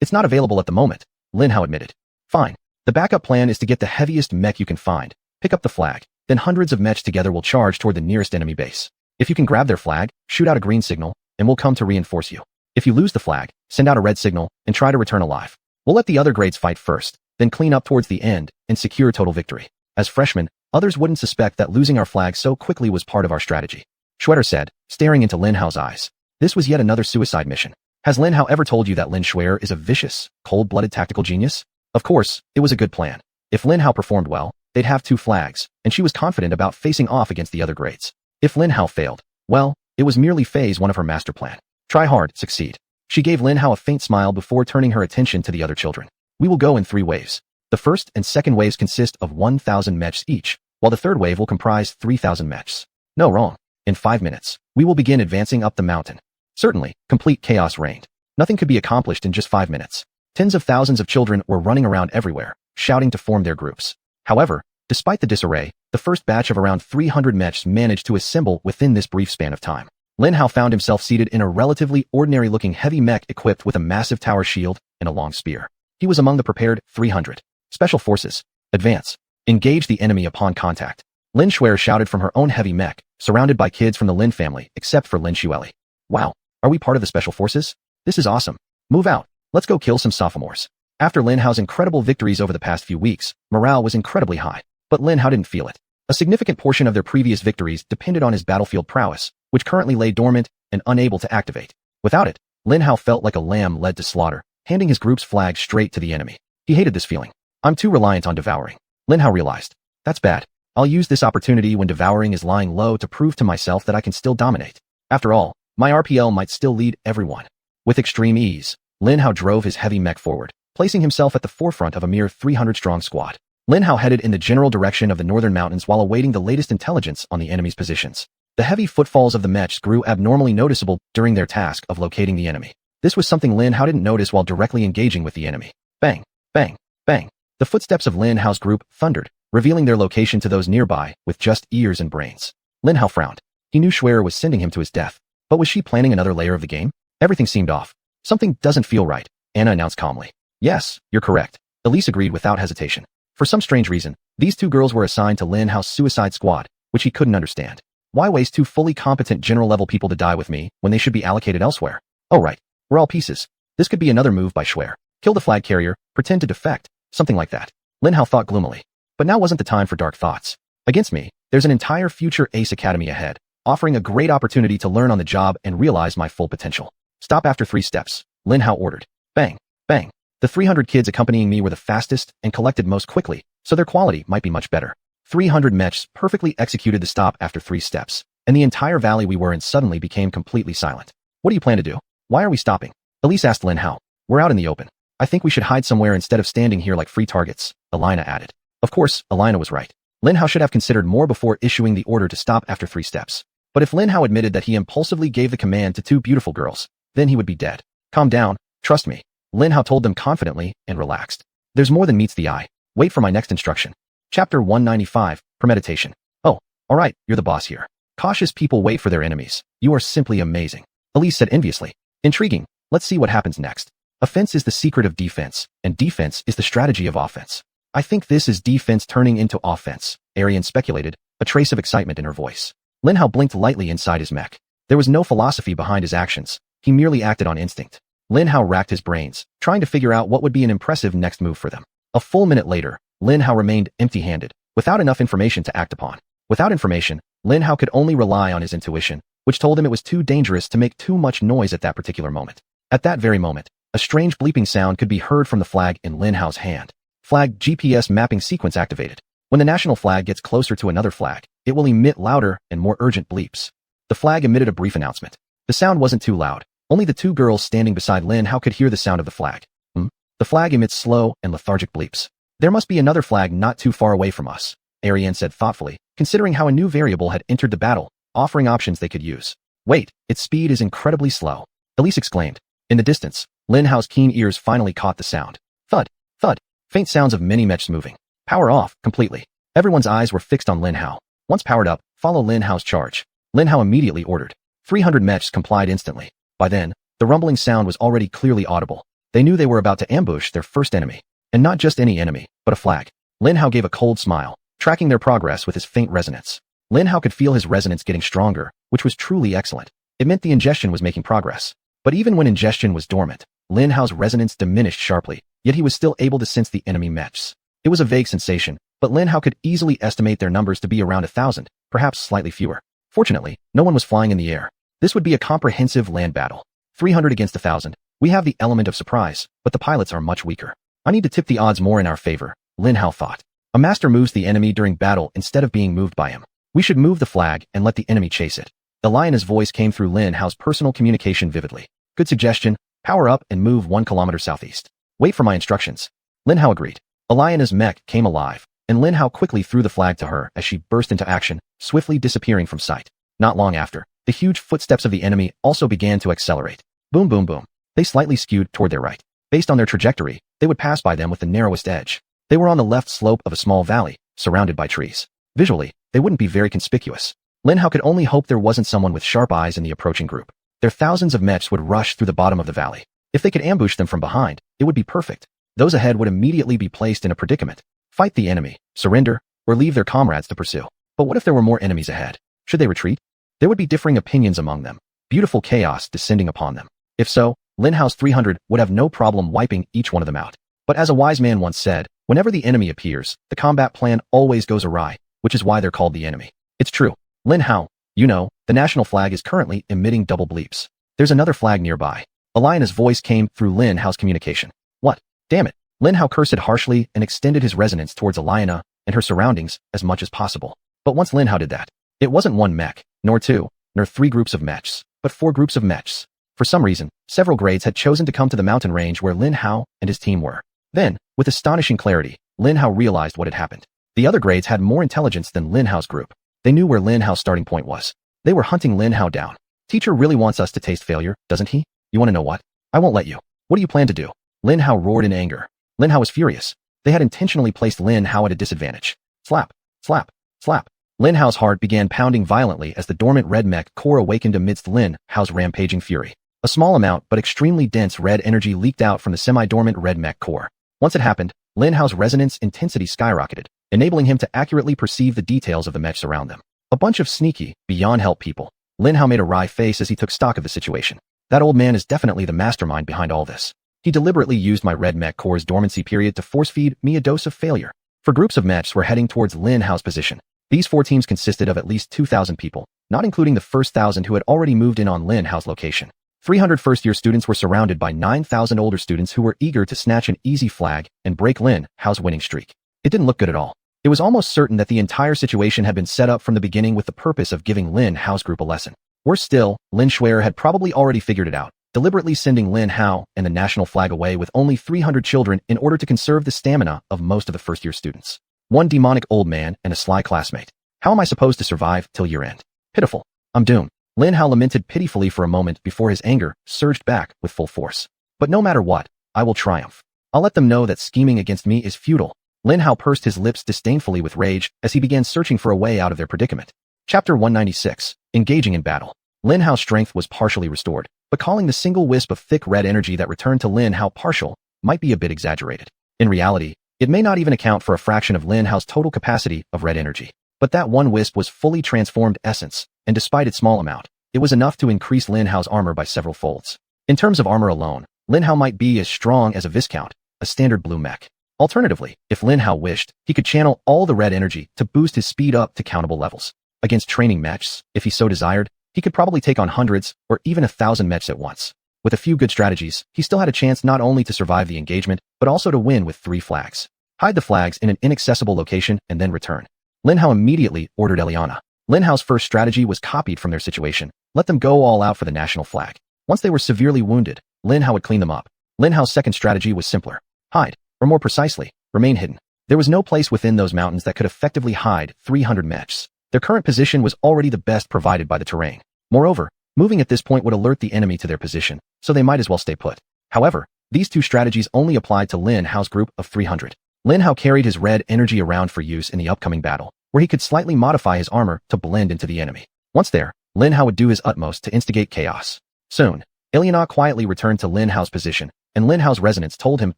It's not available at the moment, Lin Hao admitted. Fine. The backup plan is to get the heaviest mech you can find, pick up the flag, then hundreds of mechs together will charge toward the nearest enemy base. If you can grab their flag, shoot out a green signal, and we'll come to reinforce you. If you lose the flag, send out a red signal, and try to return alive. We'll let the other grades fight first, then clean up towards the end, and secure total victory. As freshmen, others wouldn't suspect that losing our flag so quickly was part of our strategy. Xuanyuan said, staring into Lin Hao's eyes. This was yet another suicide mission. Has Lin Hao ever told you that Lin Xuanyuan is a vicious, cold-blooded tactical genius? Of course, it was a good plan. If Lin Hao performed well, they'd have 2 flags, and she was confident about facing off against the other grades. If Lin Hao failed, well, it was merely phase 1 of her master plan. Try hard, succeed. She gave Lin Hao a faint smile before turning her attention to the other children. We will go in 3 waves. The first and second waves consist of 1,000 mechs each, while the third wave will comprise 3,000 mechs. No, wrong. In 5 minutes, we will begin advancing up the mountain. Certainly, complete chaos reigned. Nothing could be accomplished in just 5 minutes. Tens of thousands of children were running around everywhere, shouting to form their groups. However, despite the disarray, the first batch of around 300 mechs managed to assemble within this brief span of time. Lin Hao found himself seated in a relatively ordinary-looking heavy mech equipped with a massive tower shield and a long spear. He was among the prepared 300. Special Forces. Advance. Engage the enemy upon contact. Lin Xuanyuan shouted from her own heavy mech, surrounded by kids from the Lin family, except for Lin Xueli. Wow, are we part of the Special Forces? This is awesome. Move out. Let's go kill some sophomores. After Lin Hao's incredible victories over the past few weeks, morale was incredibly high. But Lin Hao didn't feel it. A significant portion of their previous victories depended on his battlefield prowess, which currently lay dormant and unable to activate. Without it, Lin Hao felt like a lamb led to slaughter, handing his group's flag straight to the enemy. He hated this feeling. I'm too reliant on devouring. Lin Hao realized. That's bad. I'll use this opportunity when devouring is lying low to prove to myself that I can still dominate. After all, my RPL might still lead everyone. With extreme ease, Lin Hao drove his heavy mech forward, placing himself at the forefront of a mere 300-strong squad. Lin Hao headed in the general direction of the northern mountains while awaiting the latest intelligence on the enemy's positions. The heavy footfalls of the mechs grew abnormally noticeable during their task of locating the enemy. This was something Lin Hao didn't notice while directly engaging with the enemy. Bang, bang, bang. The footsteps of Lin Hao's group thundered, revealing their location to those nearby with just ears and brains. Lin Hao frowned. He knew Xuanyuan was sending him to his death. But was she planning another layer of the game? Everything seemed off. Something doesn't feel right, Anna announced calmly. Yes, you're correct. Elise agreed without hesitation. For some strange reason, these 2 girls were assigned to Lin Hao's suicide squad, which he couldn't understand. Why waste 2 fully competent general-level people to die with me when they should be allocated elsewhere? Oh right, we're all pieces. This could be another move by Xuanyuan. Kill the flag carrier, pretend to defect, something like that. Lin Hao thought gloomily. But now wasn't the time for dark thoughts. Against me, there's an entire future Ace Academy ahead, offering a great opportunity to learn on the job and realize my full potential. Stop after 3 steps, Lin Hao ordered. Bang, bang. The 300 kids accompanying me were the fastest and collected most quickly, so their quality might be much better. 300 mechs perfectly executed the stop after 3 steps, and the entire valley we were in suddenly became completely silent. What do you plan to do? Why are we stopping? Elise asked Lin Hao. We're out in the open. I think we should hide somewhere instead of standing here like free targets, Alina added. Of course, Alina was right. Lin Hao should have considered more before issuing the order to stop after 3 steps. But if Lin Hao admitted that he impulsively gave the command to 2 beautiful girls, then he would be dead. Calm down, trust me. Lin Hao told them confidently and relaxed. There's more than meets the eye. Wait for my next instruction. Chapter 195, Premeditation. Oh, alright, you're the boss here. Cautious people wait for their enemies. You are simply amazing. Elise said enviously. Intriguing. Let's see what happens next. Offense is the secret of defense, and defense is the strategy of offense. I think this is defense turning into offense, Arian speculated, a trace of excitement in her voice. Lin Hao blinked lightly inside his mech. There was no philosophy behind his actions. He merely acted on instinct. Lin Hao racked his brains, trying to figure out what would be an impressive next move for them. A full minute later, Lin Hao remained empty-handed, without enough information to act upon. Without information, Lin Hao could only rely on his intuition, which told him it was too dangerous to make too much noise at that particular moment. At that very moment, a strange bleeping sound could be heard from the flag in Lin Hao's hand. Flag GPS mapping sequence activated. When the national flag gets closer to another flag, it will emit louder and more urgent bleeps. The flag emitted a brief announcement. The sound wasn't too loud. Only the 2 girls standing beside Lin Hao could hear the sound of the flag. The flag emits slow and lethargic bleeps. There must be another flag not too far away from us, Arian said thoughtfully, considering how a new variable had entered the battle, offering options they could use. Wait, its speed is incredibly slow, Elise exclaimed. In the distance, Lin Hao's keen ears finally caught the sound. Thud, thud, faint sounds of many mechs moving. Power off, completely. Everyone's eyes were fixed on Lin Hao. Once powered up, follow Lin Hao's charge. Lin Hao immediately ordered. 300 mechs complied instantly. By then, the rumbling sound was already clearly audible. They knew they were about to ambush their first enemy. And not just any enemy, but a flag. Lin Hao gave a cold smile, tracking their progress with his faint resonance. Lin Hao could feel his resonance getting stronger, which was truly excellent. It meant the ingestion was making progress. But even when ingestion was dormant, Lin Hao's resonance diminished sharply, yet he was still able to sense the enemy mechs. It was a vague sensation, but Lin Hao could easily estimate their numbers to be around 1,000, perhaps slightly fewer. Fortunately, no one was flying in the air. This would be a comprehensive land battle. 300 against 1,000. We have the element of surprise, but the pilots are much weaker. I need to tip the odds more in our favor, Lin Hao thought. A master moves the enemy during battle instead of being moved by him. We should move the flag and let the enemy chase it. Eliana's voice came through Lin Hao's personal communication vividly. Good suggestion. Power up and move 1 kilometer southeast. Wait for my instructions. Lin Hao agreed. Eliana's mech came alive, and Lin Hao quickly threw the flag to her as she burst into action, swiftly disappearing from sight. Not long after, the huge footsteps of the enemy also began to accelerate. Boom, boom, boom. They slightly skewed toward their right. Based on their trajectory, they would pass by them with the narrowest edge. They were on the left slope of a small valley, surrounded by trees. Visually, they wouldn't be very conspicuous. Lin Hao could only hope there wasn't someone with sharp eyes in the approaching group. Their thousands of mechs would rush through the bottom of the valley. If they could ambush them from behind, it would be perfect. Those ahead would immediately be placed in a predicament. Fight the enemy, surrender, or leave their comrades to pursue. But what if there were more enemies ahead? Should they retreat? There would be differing opinions among them. Beautiful chaos descending upon them. If so, Lin Hao's 300 would have no problem wiping each one of them out. But as a wise man once said, whenever the enemy appears, the combat plan always goes awry, which is why they're called the enemy. It's true. Lin Hao, you know, the national flag is currently emitting double bleeps. There's another flag nearby. Eliana's voice came through Lin Hao's communication. What? Damn it. Lin Hao cursed harshly and extended his resonance towards Eliana and her surroundings as much as possible. But once Lin Hao did that, it wasn't 1 mech, nor 2, nor 3 groups of mechs, but 4 groups of mechs. For some reason, several grades had chosen to come to the mountain range where Lin Hao and his team were. Then, with astonishing clarity, Lin Hao realized what had happened. The other grades had more intelligence than Lin Hao's group. They knew where Lin Hao's starting point was. They were hunting Lin Hao down. Teacher really wants us to taste failure, doesn't he? You want to know what? I won't let you. What do you plan to do? Lin Hao roared in anger. Lin Hao was furious. They had intentionally placed Lin Hao at a disadvantage. Slap, slap, slap. Lin Hao's heart began pounding violently as the dormant red mech core awakened amidst Lin Hao's rampaging fury. A small amount but extremely dense red energy leaked out from the semi-dormant red mech core. Once it happened, Lin Hao's resonance intensity skyrocketed, enabling him to accurately perceive the details of the mechs around them. A bunch of sneaky, beyond help people. Lin Hao made a wry face as he took stock of the situation. That old man is definitely the mastermind behind all this. He deliberately used my red mech core's dormancy period to force-feed me a dose of failure. For groups of mechs were heading towards Lin Hao's position. These 4 teams consisted of at least 2,000 people, not including the first 1,000 who had already moved in on Lin Hao's location. 300 first-year students were surrounded by 9,000 older students who were eager to snatch an easy flag and break Lin Hao's winning streak. It didn't look good at all. It was almost certain that the entire situation had been set up from the beginning with the purpose of giving Lin Hao's group a lesson. Worse still, Lin Xuanyuan had probably already figured it out, deliberately sending Lin Hao and the national flag away with only 300 children in order to conserve the stamina of most of the first-year students. One demonic old man and a sly classmate. How am I supposed to survive till year-end? Pitiful. I'm doomed. Lin Hao lamented pitifully for a moment before his anger surged back with full force. But no matter what, I will triumph. I'll let them know that scheming against me is futile. Lin Hao pursed his lips disdainfully with rage as he began searching for a way out of their predicament. Chapter 196. Engaging in battle. Lin Hao's strength was partially restored, but calling the single wisp of thick red energy that returned to Lin Hao partial might be a bit exaggerated. In reality, it may not even account for a fraction of Lin Hao's total capacity of red energy. But that one wisp was fully transformed essence, and despite its small amount, it was enough to increase Lin Hao's armor by several folds. In terms of armor alone, Lin Hao might be as strong as a Viscount, a standard blue mech. Alternatively, if Lin Hao wished, he could channel all the red energy to boost his speed up to countable levels. Against training mechs, if he so desired, he could probably take on hundreds or even 1,000 mechs at once. With a few good strategies, he still had a chance not only to survive the engagement, but also to win with 3 flags. Hide the flags in an inaccessible location and then return. Lin Hao immediately ordered Eliana. Lin Hao's first strategy was copied from their situation. Let them go all out for the national flag. Once they were severely wounded, Lin Hao would clean them up. Lin Hao's second strategy was simpler. Hide, or more precisely, remain hidden. There was no place within those mountains that could effectively hide 300 mechs. Their current position was already the best provided by the terrain. Moreover, moving at this point would alert the enemy to their position, so they might as well stay put. However, these 2 strategies only applied to Lin Hao's group of 300. Lin Hao carried his red energy around for use in the upcoming battle, where he could slightly modify his armor to blend into the enemy. Once there, Lin Hao would do his utmost to instigate chaos. Soon, Eliana quietly returned to Lin Hao's position, and Lin Hao's resonance told him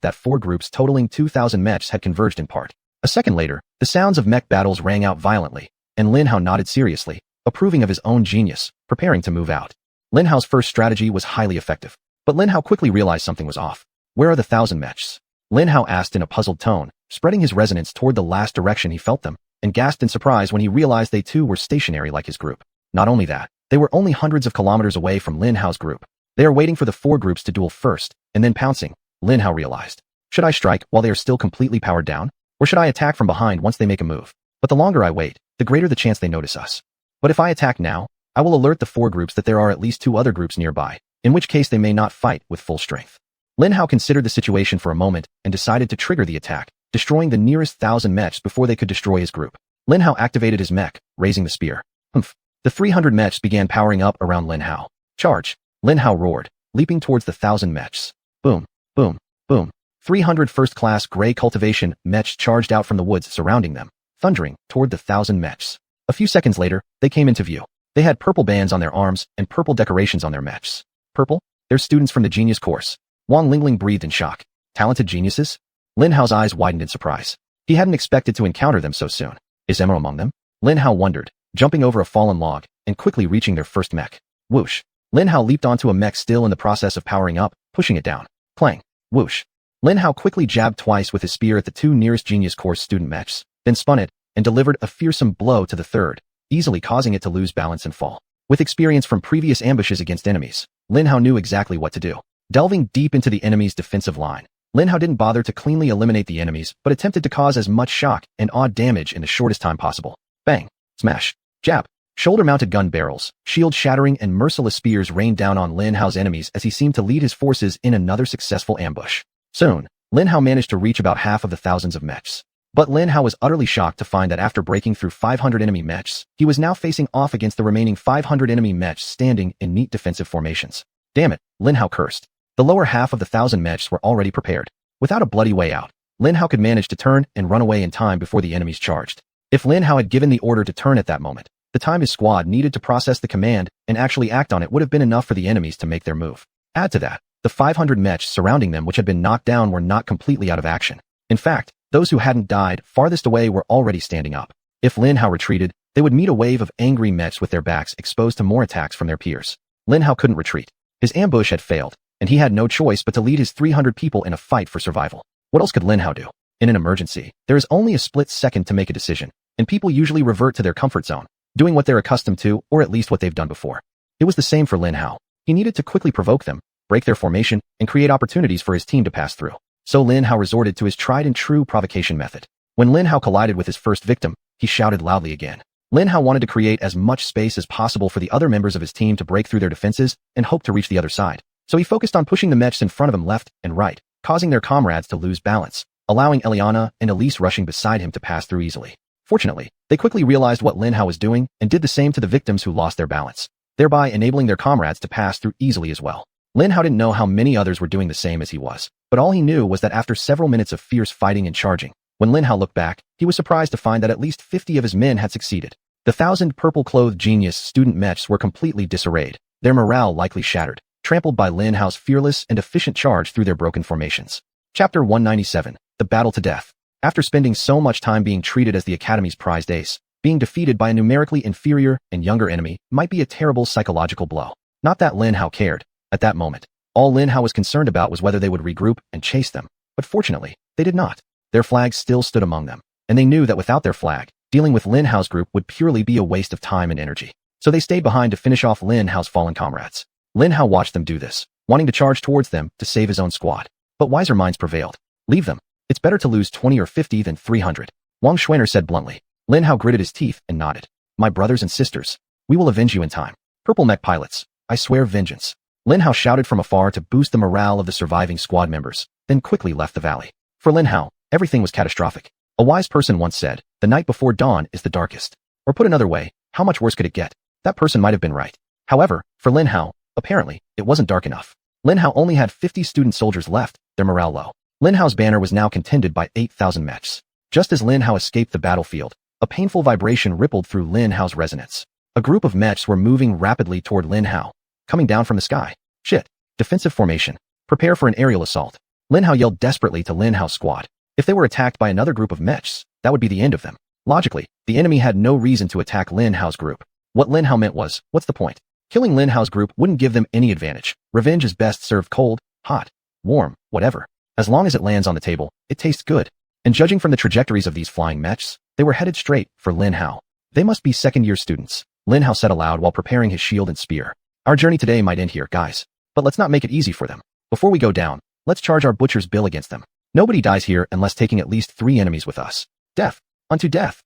that 4 groups totaling 2,000 mechs had converged in part. A second later, the sounds of mech battles rang out violently, and Lin Hao nodded seriously, approving of his own genius, preparing to move out. Lin Hao's first strategy was highly effective, but Lin Hao quickly realized something was off. Where are the 1,000 mechs? Lin Hao asked in a puzzled tone, spreading his resonance toward the last direction he felt them, and gasped in surprise when he realized they too were stationary like his group. Not only that, they were only hundreds of kilometers away from Lin Hao's group. They are waiting for the 4 groups to duel first, and then pouncing, Lin Hao realized. Should I strike while they are still completely powered down? Or should I attack from behind once they make a move? But the longer I wait, the greater the chance they notice us. But if I attack now, I will alert the 4 groups that there are at least 2 other groups nearby, in which case they may not fight with full strength. Lin Hao considered the situation for a moment and decided to trigger the attack, destroying the nearest 1,000 mechs before they could destroy his group. Lin Hao activated his mech, raising the spear. Humph. The 300 mechs began powering up around Lin Hao. Charge! Lin Hao roared, leaping towards the 1,000 mechs. Boom, boom, boom. 300 first-class gray cultivation mechs charged out from the woods surrounding them, thundering toward the 1,000 mechs. A few seconds later, they came into view. They had purple bands on their arms and purple decorations on their mechs. Purple? They're students from the genius course. Wang Lingling breathed in shock. Talented geniuses? Lin Hao's eyes widened in surprise. He hadn't expected to encounter them so soon. Is Emerald among them? Lin Hao wondered, jumping over a fallen log and quickly reaching their first mech. Whoosh. Lin Hao leaped onto a mech still in the process of powering up, pushing it down. Clang. Whoosh. Lin Hao quickly jabbed twice with his spear at the 2 nearest genius course student mechs, then spun it and delivered a fearsome blow to the third, easily causing it to lose balance and fall. With experience from previous ambushes against enemies, Lin Hao knew exactly what to do. Delving deep into the enemy's defensive line, Lin Hao didn't bother to cleanly eliminate the enemies, but attempted to cause as much shock and odd damage in the shortest time possible. Bang! Smash! Jab! Shoulder-mounted gun barrels, shield-shattering and merciless spears rained down on Lin Hao's enemies as he seemed to lead his forces in another successful ambush. Soon, Lin Hao managed to reach about half of the thousands of mechs. But Lin Hao was utterly shocked to find that after breaking through 500 enemy mechs, he was now facing off against the remaining 500 enemy mechs standing in neat defensive formations. Damn it, Lin Hao cursed. The lower half of the 1,000 mechs were already prepared. Without a bloody way out, Lin Hao could manage to turn and run away in time before the enemies charged. If Lin Hao had given the order to turn at that moment, the time his squad needed to process the command and actually act on it would have been enough for the enemies to make their move. Add to that, the 500 mechs surrounding them which had been knocked down were not completely out of action. In fact, those who hadn't died farthest away were already standing up. If Lin Hao retreated, they would meet a wave of angry mechs with their backs exposed to more attacks from their peers. Lin Hao couldn't retreat. His ambush had failed, and he had no choice but to lead his 300 people in a fight for survival. What else could Lin Hao do? In an emergency, there is only a split second to make a decision, and people usually revert to their comfort zone, doing what they're accustomed to or at least what they've done before. It was the same for Lin Hao. He needed to quickly provoke them, break their formation, and create opportunities for his team to pass through. So Lin Hao resorted to his tried and true provocation method. When Lin Hao collided with his first victim, he shouted loudly again. Lin Hao wanted to create as much space as possible for the other members of his team to break through their defenses and hope to reach the other side. So he focused on pushing the mechs in front of him left and right, causing their comrades to lose balance. allowing Eliana and Elise rushing beside him to pass through easily. Fortunately, they quickly realized what Lin Hao was doing and did the same to the victims who lost their balance, thereby enabling their comrades to pass through easily as well. Lin Hao didn't know how many others were doing the same as he was, but all he knew was that after several minutes of fierce fighting and charging, when Lin Hao looked back, he was surprised to find that at least 50 of his men had succeeded. The 1,000 purple-clothed genius student mechs were completely disarrayed, their morale likely shattered, trampled by Lin Hao's fearless and efficient charge through their broken formations. Chapter 197, The Battle to Death. After spending so much time being treated as the Academy's prized ace, being defeated by a numerically inferior and younger enemy might be a terrible psychological blow. Not that Lin Hao cared. At that moment, all Lin Hao was concerned about was whether they would regroup and chase them, but fortunately, they did not. Their flag still stood among them, and they knew that without their flag, dealing with Lin Hao's group would purely be a waste of time and energy. So they stayed behind to finish off Lin Hao's fallen comrades. Lin Hao watched them do this, wanting to charge towards them to save his own squad. But wiser minds prevailed. Leave them. It's better to lose 20 or 50 than 300. Xuanyuan said bluntly. Lin Hao gritted his teeth and nodded. My brothers and sisters, we will avenge you in time. Purple mech pilots, I swear vengeance. Lin Hao shouted from afar to boost the morale of the surviving squad members, then quickly left the valley. For Lin Hao, everything was catastrophic. A wise person once said, the night before dawn is the darkest. Or put another way, how much worse could it get? That person might have been right. However, for Lin Hao, apparently, it wasn't dark enough. Lin Hao only had 50 student soldiers left, their morale low. Lin Hao's banner was now contended by 8,000 mechs. Just as Lin Hao escaped the battlefield, a painful vibration rippled through Lin Hao's resonance. A group of mechs were moving rapidly toward Lin Hao, coming down from the sky. Shit. Defensive formation. Prepare for an aerial assault. Lin Hao yelled desperately to Lin Hao's squad. If they were attacked by another group of mechs, that would be the end of them. Logically, the enemy had no reason to attack Lin Hao's group. What Lin Hao meant was, what's the point? Killing Lin Hao's group wouldn't give them any advantage. Revenge is best served cold, hot, warm, whatever. As long as it lands on the table, it tastes good. And judging from the trajectories of these flying mechs, they were headed straight for Lin Hao. They must be second-year students, Lin Hao said aloud while preparing his shield and spear. Our journey today might end here, guys. But let's not make it easy for them. Before we go down, let's charge our butcher's bill against them. Nobody dies here unless taking at least 3 enemies with us. Death. Unto death.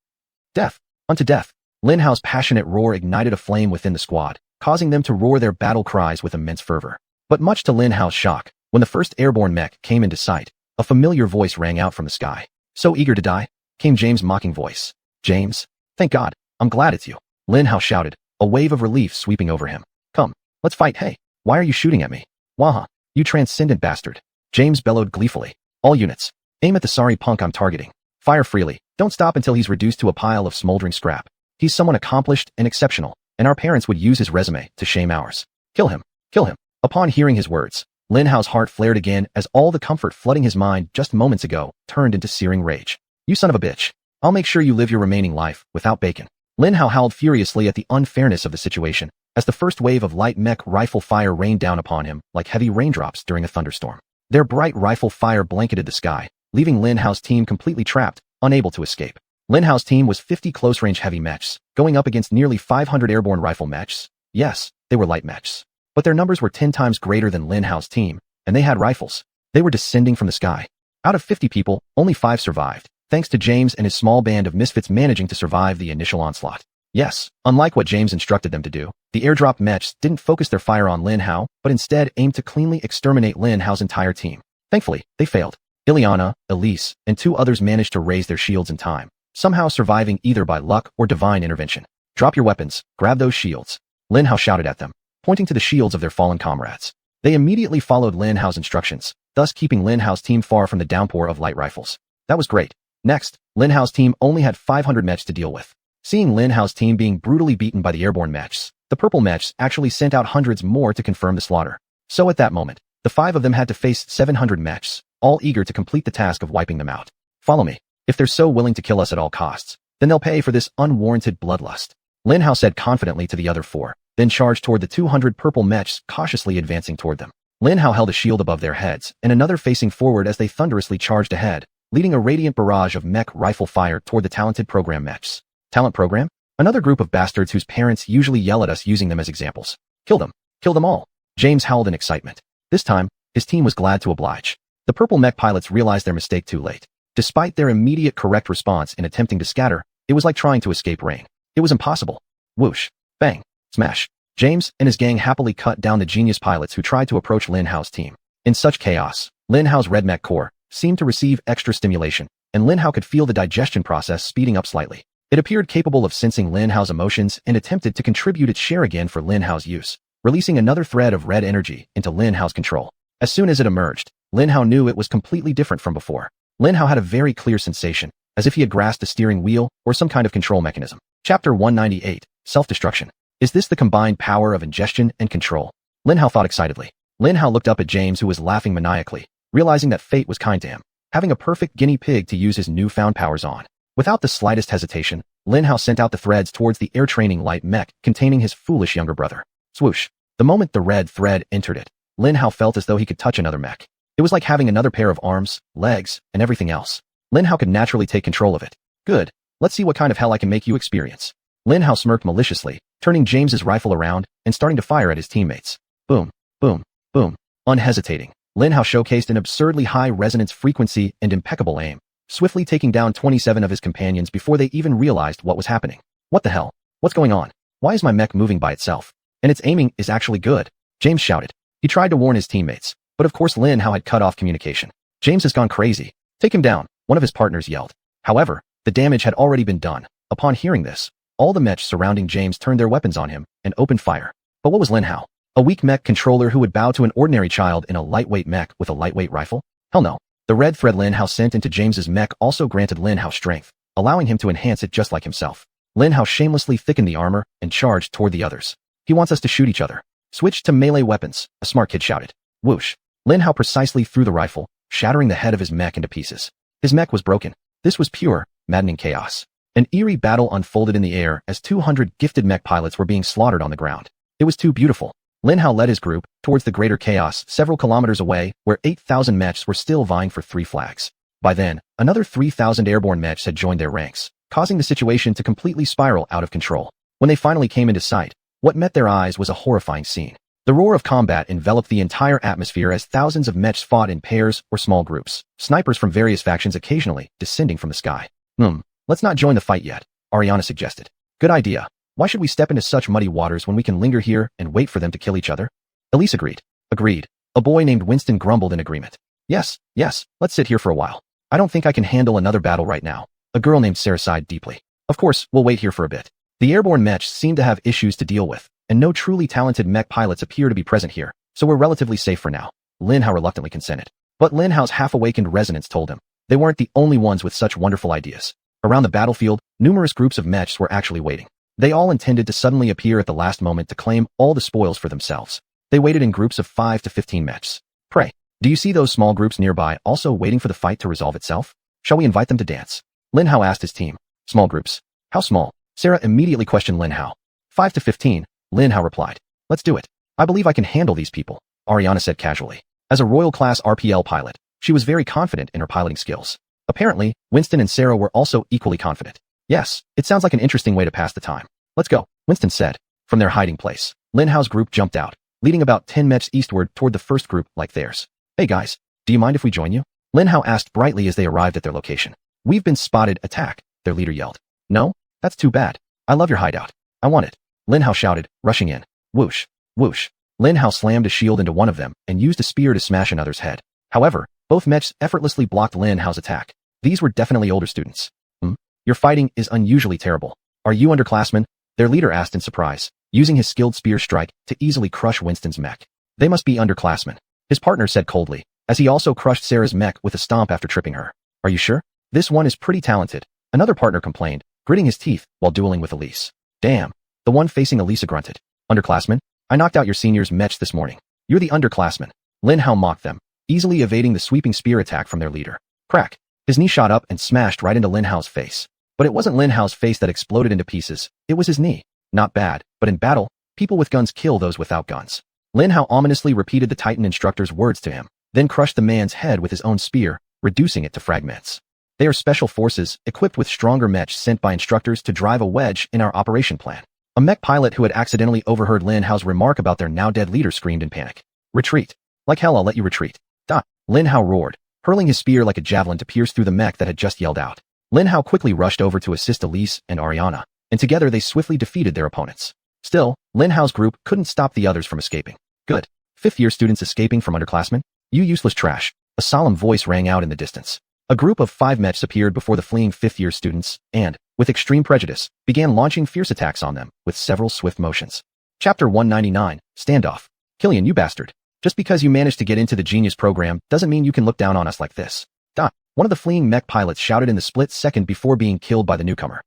Death. Unto death. Lin Hao's passionate roar ignited a flame within the squad, causing them to roar their battle cries with immense fervor. But much to Lin Hao's shock, when the first airborne mech came into sight, a familiar voice rang out from the sky. So eager to die? Came James' mocking voice. James? Thank God, I'm glad it's you. Lin Hao shouted, a wave of relief sweeping over him. Come, let's fight. Hey, why are you shooting at me? Waha, you transcendent bastard. James bellowed gleefully. All units, aim at the sorry punk I'm targeting. Fire freely, don't stop until he's reduced to a pile of smoldering scrap. He's someone accomplished and exceptional, and our parents would use his resume to shame ours. Kill him, kill him. Upon hearing his words, Lin Hao's heart flared again as all the comfort flooding his mind just moments ago turned into searing rage. You son of a bitch. I'll make sure you live your remaining life without bacon. Lin Hao howled furiously at the unfairness of the situation, as the first wave of light mech rifle fire rained down upon him like heavy raindrops during a thunderstorm. Their bright rifle fire blanketed the sky, leaving Lin Hao's team completely trapped, unable to escape. Lin Hao's team was 50 close-range heavy mechs, going up against nearly 500 airborne rifle mechs. Yes, they were light mechs. But their numbers were 10 times greater than Lin Hao's team, and they had rifles. They were descending from the sky. Out of 50 people, only 5 survived, thanks to James and his small band of misfits managing to survive the initial onslaught. Yes, unlike what James instructed them to do, the airdrop mechs didn't focus their fire on Lin Hao, but instead aimed to cleanly exterminate Lin Hao's entire team. Thankfully, they failed. Ileana, Elise, and 2 others managed to raise their shields in time, somehow surviving either by luck or divine intervention. Drop your weapons, grab those shields. Lin Hao shouted at them, pointing to the shields of their fallen comrades. They immediately followed Lin Hao's instructions, thus keeping Lin Hao's team far from the downpour of light rifles. That was great. Next, Lin Hao's team only had 500 mechs to deal with. Seeing Lin Hao's team being brutally beaten by the airborne mechs, the purple mechs actually sent out hundreds more to confirm the slaughter. So at that moment, the 5 of them had to face 700 mechs, all eager to complete the task of wiping them out. Follow me. If they're so willing to kill us at all costs, then they'll pay for this unwarranted bloodlust. Lin Hao said confidently to the other 4, then charged toward the 200 purple mechs cautiously advancing toward them. Lin Hao held a shield above their heads and another facing forward as they thunderously charged ahead, leading a radiant barrage of mech rifle fire toward the talented program mechs. Talent program? Another group of bastards whose parents usually yell at us using them as examples. Kill them. Kill them all. James howled in excitement. This time, his team was glad to oblige. The purple mech pilots realized their mistake too late. Despite their immediate correct response in attempting to scatter, it was like trying to escape rain. It was impossible. Whoosh. Bang. Smash. James and his gang happily cut down the genius pilots who tried to approach Lin Hao's team. In such chaos, Lin Hao's red mech corps, seemed to receive extra stimulation, and Lin Hao could feel the digestion process speeding up slightly. It appeared capable of sensing Lin Hao's emotions and attempted to contribute its share again for Lin Hao's use, releasing another thread of red energy into Lin Hao's control. As soon as it emerged, Lin Hao knew it was completely different from before. Lin Hao had a very clear sensation, as if he had grasped a steering wheel or some kind of control mechanism. Chapter 198, Self-Destruction. Is this the combined power of ingestion and control? Lin Hao thought excitedly. Lin Hao looked up at James, who was laughing maniacally, realizing that fate was kind to him, having a perfect guinea pig to use his newfound powers on. Without the slightest hesitation, Lin Hao sent out the threads towards the air training light mech containing his foolish younger brother. Swoosh. The moment the red thread entered it, Lin Hao felt as though he could touch another mech. It was like having another pair of arms, legs, and everything else. Lin Hao could naturally take control of it. Good. Let's see what kind of hell I can make you experience. Lin Hao smirked maliciously, turning James's rifle around and starting to fire at his teammates. Boom, boom, boom. Unhesitating, Lin Hao showcased an absurdly high resonance frequency and impeccable aim, swiftly taking down 27 of his companions before they even realized what was happening. What the hell? What's going on? Why is my mech moving by itself? And its aiming is actually good, James shouted. He tried to warn his teammates, but of course Lin Hao had cut off communication. James has gone crazy. Take him down, one of his partners yelled. However, the damage had already been done. Upon hearing this, all the mechs surrounding James turned their weapons on him and opened fire. But what was Lin Hao? A weak mech controller who would bow to an ordinary child in a lightweight mech with a lightweight rifle? Hell no. The red thread Lin Hao sent into James's mech also granted Lin Hao strength, allowing him to enhance it just like himself. Lin Hao shamelessly thickened the armor and charged toward the others. He wants us to shoot each other. Switch to melee weapons, a smart kid shouted. Whoosh. Lin Hao precisely threw the rifle, shattering the head of his mech into pieces. His mech was broken. This was pure, maddening chaos. An eerie battle unfolded in the air as 200 gifted mech pilots were being slaughtered on the ground. It was too beautiful. Lin Hao led his group towards the greater chaos several kilometers away, where 8,000 mechs were still vying for 3 flags. By then, another 3,000 airborne mechs had joined their ranks, causing the situation to completely spiral out of control. When they finally came into sight, what met their eyes was a horrifying scene. The roar of combat enveloped the entire atmosphere as thousands of mechs fought in pairs or small groups, snipers from various factions occasionally descending from the sky. Let's not join the fight yet, Ariana suggested. Good idea. Why should we step into such muddy waters when we can linger here and wait for them to kill each other? Elise agreed. Agreed. A boy named Winston grumbled in agreement. Yes, let's sit here for a while. I don't think I can handle another battle right now. A girl named Sarah sighed deeply. Of course, we'll wait here for a bit. The airborne mechs seem to have issues to deal with, and no truly talented mech pilots appear to be present here, so we're relatively safe for now. Lin Hao reluctantly consented. But Lin Hao's half-awakened resonance told him they weren't the only ones with such wonderful ideas. Around the battlefield, numerous groups of mechs were actually waiting. They all intended to suddenly appear at the last moment to claim all the spoils for themselves. They waited in groups of 5 to 15 mechs. Pray, do you see those small groups nearby also waiting for the fight to resolve itself? Shall we invite them to dance? Lin Hao asked his team. Small groups. How small? Sarah immediately questioned Lin Hao. 5 to 15, Lin Hao replied. Let's do it. I believe I can handle these people, Ariana said casually. As a Royal-class RPL pilot, she was very confident in her piloting skills. Apparently, Winston and Sarah were also equally confident. Yes, it sounds like an interesting way to pass the time. Let's go, Winston said. From their hiding place, Lin Hao's group jumped out, leading about 10 mechs eastward toward the first group like theirs. Hey guys, do you mind if we join you? Lin Hao asked brightly as they arrived at their location. We've been spotted. Attack, their leader yelled. No? That's too bad. I love your hideout. I want it. Lin Hao shouted, rushing in. Whoosh, whoosh. Lin Hao slammed a shield into one of them and used a spear to smash another's head. However, both mechs effortlessly blocked Lin Hao's attack. These were definitely older students. Your fighting is unusually terrible. Are you underclassmen? Their leader asked in surprise, using his skilled spear strike to easily crush Winston's mech. They must be underclassmen, his partner said coldly, as he also crushed Sarah's mech with a stomp after tripping her. Are you sure? This one is pretty talented, another partner complained, gritting his teeth while dueling with Elise. Damn. The one facing Elise grunted. Underclassmen? I knocked out your seniors' mechs this morning. You're the underclassmen. Lin Hao mocked them, easily evading the sweeping spear attack from their leader. Crack. His knee shot up and smashed right into Lin Hao's face. But it wasn't Lin Hao's face that exploded into pieces, it was his knee. Not bad, but in battle, people with guns kill those without guns. Lin Hao ominously repeated the Titan instructor's words to him, then crushed the man's head with his own spear, reducing it to fragments. They are special forces, equipped with stronger mechs sent by instructors to drive a wedge in our operation plan. A mech pilot who had accidentally overheard Lin Hao's remark about their now-dead leader screamed in panic. Retreat. Like hell I'll let you retreat. Lin Hao roared, hurling his spear like a javelin to pierce through the mech that had just yelled out. Lin Hao quickly rushed over to assist Elise and Ariana, and together they swiftly defeated their opponents. Still, Lin Hao's group couldn't stop the others from escaping. Good. Fifth-year students escaping from underclassmen? You useless trash, A solemn voice rang out in the distance. A group of 5 mechs appeared before the fleeing fifth-year students and, with extreme prejudice, began launching fierce attacks on them with several swift motions. Chapter 199, Standoff. Killian, you bastard. Just because you managed to get into the genius program doesn't mean you can look down on us like this. One of the fleeing mech pilots shouted in the split second before being killed by the newcomer.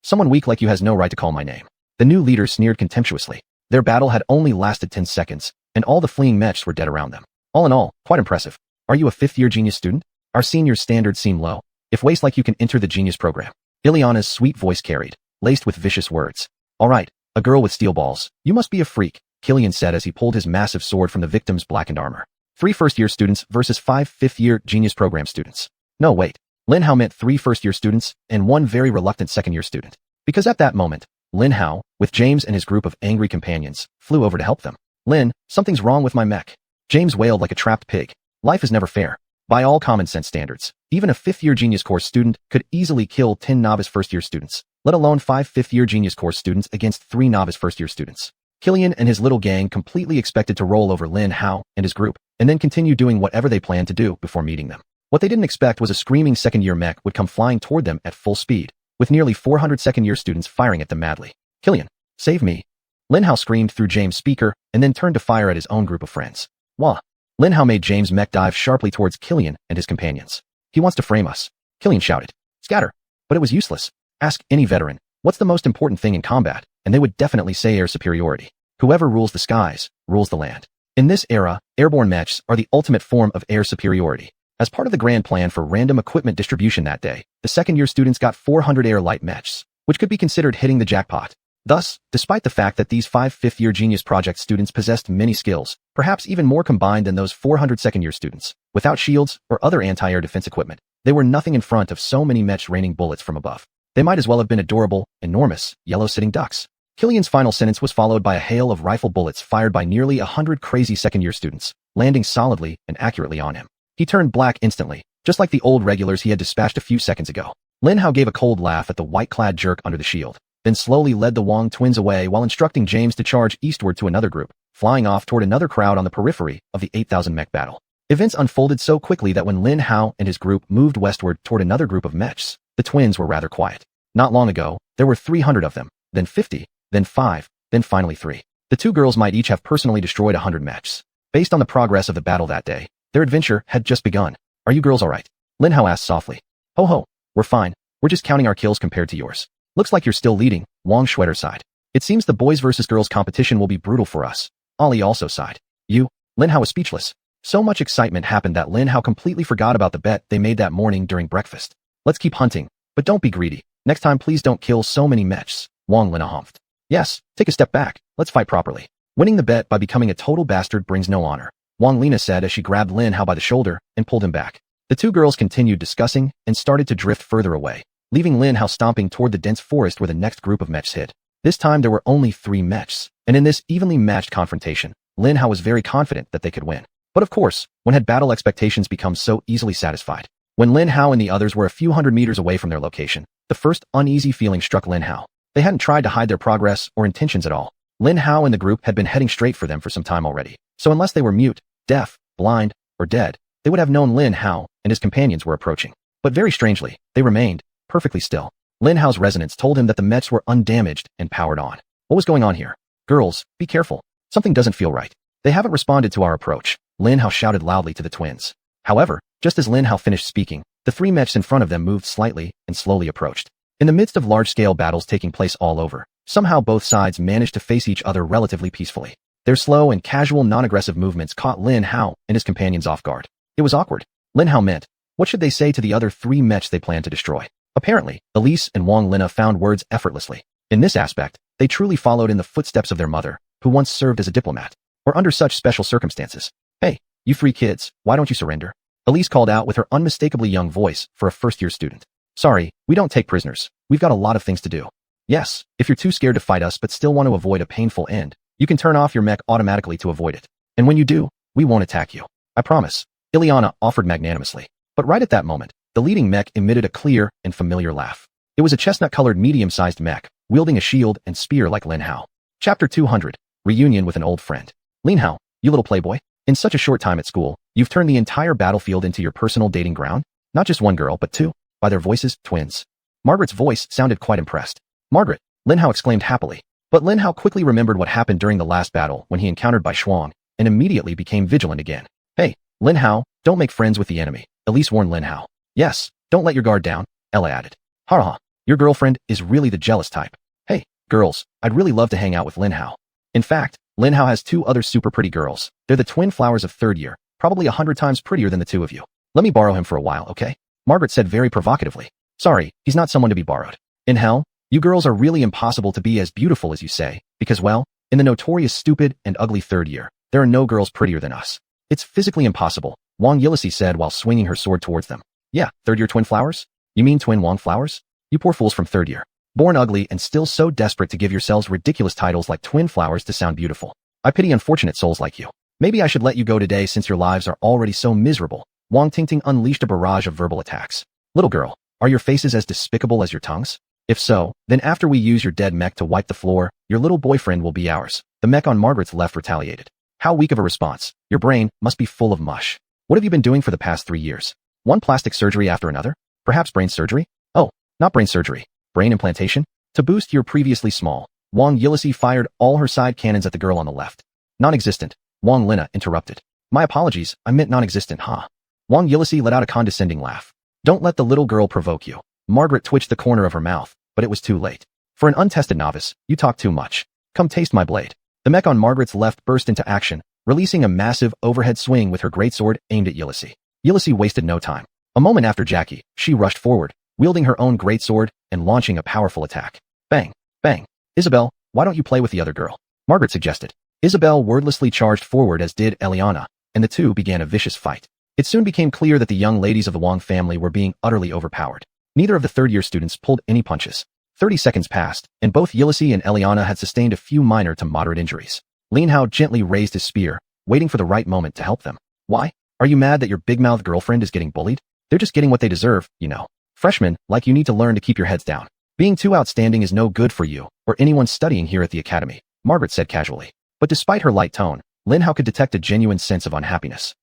Someone weak like you has no right to call my name. The new leader sneered contemptuously. Their battle had only lasted 10 seconds, and all the fleeing mechs were dead around them. All in all, quite impressive. Are you a fifth-year genius student? Our senior's standards seem low. If waste like you can enter the genius program. Ileana's sweet voice carried, laced with vicious words. All right, a girl with steel balls. You must be a freak, Killian said as he pulled his massive sword from the victim's blackened armor. 3 first-year students versus 5 fifth-year genius program students. No, wait. Lin Hao meant 3 first-year students and 1 very reluctant second-year student. Because at that moment, Lin Hao, with James and his group of angry companions, flew over to help them. Lin, something's wrong with my mech. James wailed like a trapped pig. Life is never fair. By all common sense standards, even a 5th-year Genius Course student could easily kill 10 novice first-year students, let alone 5 5th-year Genius Course students against 3 novice first-year students. Killian and his little gang completely expected to roll over Lin Hao and his group, and then continue doing whatever they planned to do before meeting them. What they didn't expect was a screaming second-year mech would come flying toward them at full speed, with nearly 400 second-year students firing at them madly. Killian, save me. Lin Hao screamed through James' speaker and then turned to fire at his own group of friends. Wah! Lin Hao made James' mech dive sharply towards Killian and his companions. He wants to frame us. Killian shouted. Scatter. But it was useless. Ask any veteran, what's the most important thing in combat, and they would definitely say air superiority. Whoever rules the skies, rules the land. In this era, airborne mechs are the ultimate form of air superiority. As part of the grand plan for random equipment distribution that day, the second-year students got 400 air light mechs, which could be considered hitting the jackpot. Thus, despite the fact that these 5 fifth-year Genius Project students possessed many skills, perhaps even more combined than those 400 second-year students, without shields or other anti-air defense equipment, they were nothing in front of so many mechs raining bullets from above. They might as well have been adorable, enormous, yellow-sitting ducks. Killian's final sentence was followed by a hail of rifle bullets fired by nearly 100 crazy second-year students, landing solidly and accurately on him. He turned black instantly, just like the old regulars he had dispatched a few seconds ago. Lin Hao gave a cold laugh at the white-clad jerk under the shield, then slowly led the Wang twins away while instructing James to charge eastward to another group, flying off toward another crowd on the periphery of the 8,000 mech battle. Events unfolded so quickly that when Lin Hao and his group moved westward toward another group of mechs, the twins were rather quiet. Not long ago, there were 300 of them, then 50, then 5, then finally 3. The 2 girls might each have personally destroyed 100 mechs. Based on the progress of the battle that day, their adventure had just begun. Are you girls all right? Lin Hao asked softly. Ho ho, we're fine. We're just counting our kills compared to yours. Looks like you're still leading, Wang Schweder sighed. It seems the boys versus girls competition will be brutal for us. Ali also sighed. Lin Hao was speechless. So much excitement happened that Lin Hao completely forgot about the bet they made that morning during breakfast. Let's keep hunting, but don't be greedy. Next time please don't kill so many mechs, Wang Lina humphed. Yes, take a step back, let's fight properly. Winning the bet by becoming a total bastard brings no honor, Wang Lina said as she grabbed Lin Hao by the shoulder and pulled him back. The 2 girls continued discussing and started to drift further away, leaving Lin Hao stomping toward the dense forest where the next group of mechs hid. This time there were only 3 mechs, and in this evenly matched confrontation, Lin Hao was very confident that they could win. But of course, when had battle expectations become so easily satisfied? When Lin Hao and the others were a few hundred meters away from their location, the first uneasy feeling struck Lin Hao. They hadn't tried to hide their progress or intentions at all. Lin Hao and the group had been heading straight for them for some time already, so unless they were mute, deaf, blind, or dead, they would have known Lin Hao and his companions were approaching. But very strangely, they remained perfectly still. Lin Hao's resonance told him that the mechs were undamaged and powered on. What was going on here? Girls, be careful. Something doesn't feel right. They haven't responded to our approach, Lin Hao shouted loudly to the twins. However, just as Lin Hao finished speaking, the 3 mechs in front of them moved slightly and slowly approached. In the midst of large-scale battles taking place all over, somehow both sides managed to face each other relatively peacefully. Their slow and casual non-aggressive movements caught Lin Hao and his companions off guard. It was awkward. Lin Hao meant, what should they say to the other 3 mechs they planned to destroy? Apparently, Elise and Wang Lina found words effortlessly. In this aspect, they truly followed in the footsteps of their mother, who once served as a diplomat. Or under such special circumstances. Hey, you 3 kids, why don't you surrender? Elise called out with her unmistakably young voice for a first-year student. Sorry, we don't take prisoners. We've got a lot of things to do. Yes, if you're too scared to fight us but still want to avoid a painful end, you can turn off your mech automatically to avoid it. And when you do, we won't attack you. I promise. Ileana offered magnanimously. But right at that moment, the leading mech emitted a clear and familiar laugh. It was a chestnut-colored medium-sized mech, wielding a shield and spear like Lin Hao. Chapter 200, Reunion with an Old Friend. Lin Hao, you little playboy. In such a short time at school, You've turned the entire battlefield into your personal dating ground? Not just one girl, but two. By their voices, twins. Margaret's voice sounded quite impressed. Margaret, Lin Hao exclaimed happily. But Lin Hao quickly remembered what happened during the last battle when he encountered Bai Shuang, and immediately became vigilant again. Hey, Lin Hao, don't make friends with the enemy, Elise warned Lin Hao. Yes, don't let your guard down, Ella added. Haha, your girlfriend is really the jealous type. Hey, girls, I'd really love to hang out with Lin Hao. In fact, Lin Hao has two other super pretty girls. They're the twin flowers of third year, probably 100 times prettier than the two of you. Let me borrow him for a while, okay? Margaret said very provocatively. Sorry, he's not someone to be borrowed. In hell, you girls are really impossible to be as beautiful as you say, because well, in the notorious stupid and ugly third year, there are no girls prettier than us. It's physically impossible, Wang Yilisi said while swinging her sword towards them. Yeah, third year twin flowers? You mean twin Wang flowers? You poor fools from third year. Born ugly and still so desperate to give yourselves ridiculous titles like twin flowers to sound beautiful. I pity unfortunate souls like you. Maybe I should let you go today since your lives are already so miserable. Wang Tingting unleashed a barrage of verbal attacks. Little girl, are your faces as despicable as your tongues? If so, then after we use your dead mech to wipe the floor, your little boyfriend will be ours. The mech on Margaret's left retaliated. How weak of a response. Your brain must be full of mush. What have you been doing for the past 3 years? One plastic surgery after another? Perhaps brain surgery? Oh, not brain surgery. Brain implantation? To boost your previously small, Wang Yilisi fired all her side cannons at the girl on the left. Non-existent, Wang Lina interrupted. My apologies, I meant non-existent, huh? Wang Yilisi let out a condescending laugh. Don't let the little girl provoke you. Margaret twitched the corner of her mouth, but it was too late. For an untested novice, you talk too much. Come taste my blade. The mech on Margaret's left burst into action, releasing a massive overhead swing with her greatsword aimed at Yilisi. Yilisi wasted no time. A moment after Jackie, she rushed forward, wielding her own greatsword and launching a powerful attack. Bang! Bang! Isabel, why don't you play with the other girl? Margaret suggested. Isabel wordlessly charged forward as did Eliana, and the two began a vicious fight. It soon became clear that the young ladies of the Wang family were being utterly overpowered. Neither of the third-year students pulled any punches. 30 seconds passed, and both Yilisi and Eliana had sustained a few minor to moderate injuries. Lin Hao gently raised his spear, waiting for the right moment to help them. Why? Are you mad that your big-mouthed girlfriend is getting bullied? They're just getting what they deserve, you know. Freshmen, like you need to learn to keep your heads down. Being too outstanding is no good for you, or anyone studying here at the academy, Margaret said casually. But despite her light tone, Lin Hao could detect a genuine sense of unhappiness.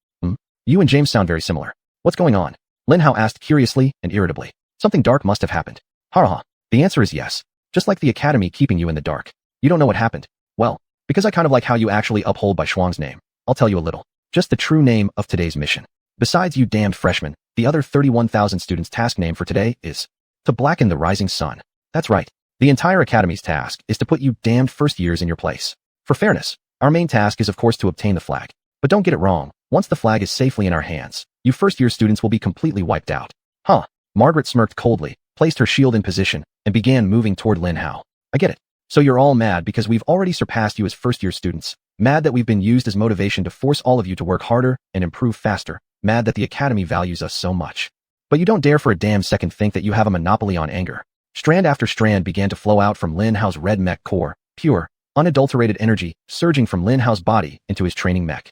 You and James sound very similar. What's going on? Lin Hao asked curiously and irritably. Something dark must have happened. Haha. The answer is yes. Just like the academy keeping you in the dark. You don't know what happened. Well, because I kind of like how you actually uphold Bai Shuang's name. I'll tell you a little. Just the true name of today's mission. Besides you damned freshmen, the other 31,000 students' task name for today is to blacken the rising sun. That's right. The entire academy's task is to put you damned first years in your place. For fairness, our main task is of course to obtain the flag. But don't get it wrong. Once the flag is safely in our hands, you first-year students will be completely wiped out. Huh. Margaret smirked coldly, placed her shield in position, and began moving toward Lin Hao. I get it. So you're all mad because we've already surpassed you as first-year students. Mad that we've been used as motivation to force all of you to work harder and improve faster. Mad that the academy values us so much. But you don't dare for a damn second think that you have a monopoly on anger. Strand after strand began to flow out from Lin Hao's red mech core, pure, unadulterated energy surging from Lin Hao's body into his training mech.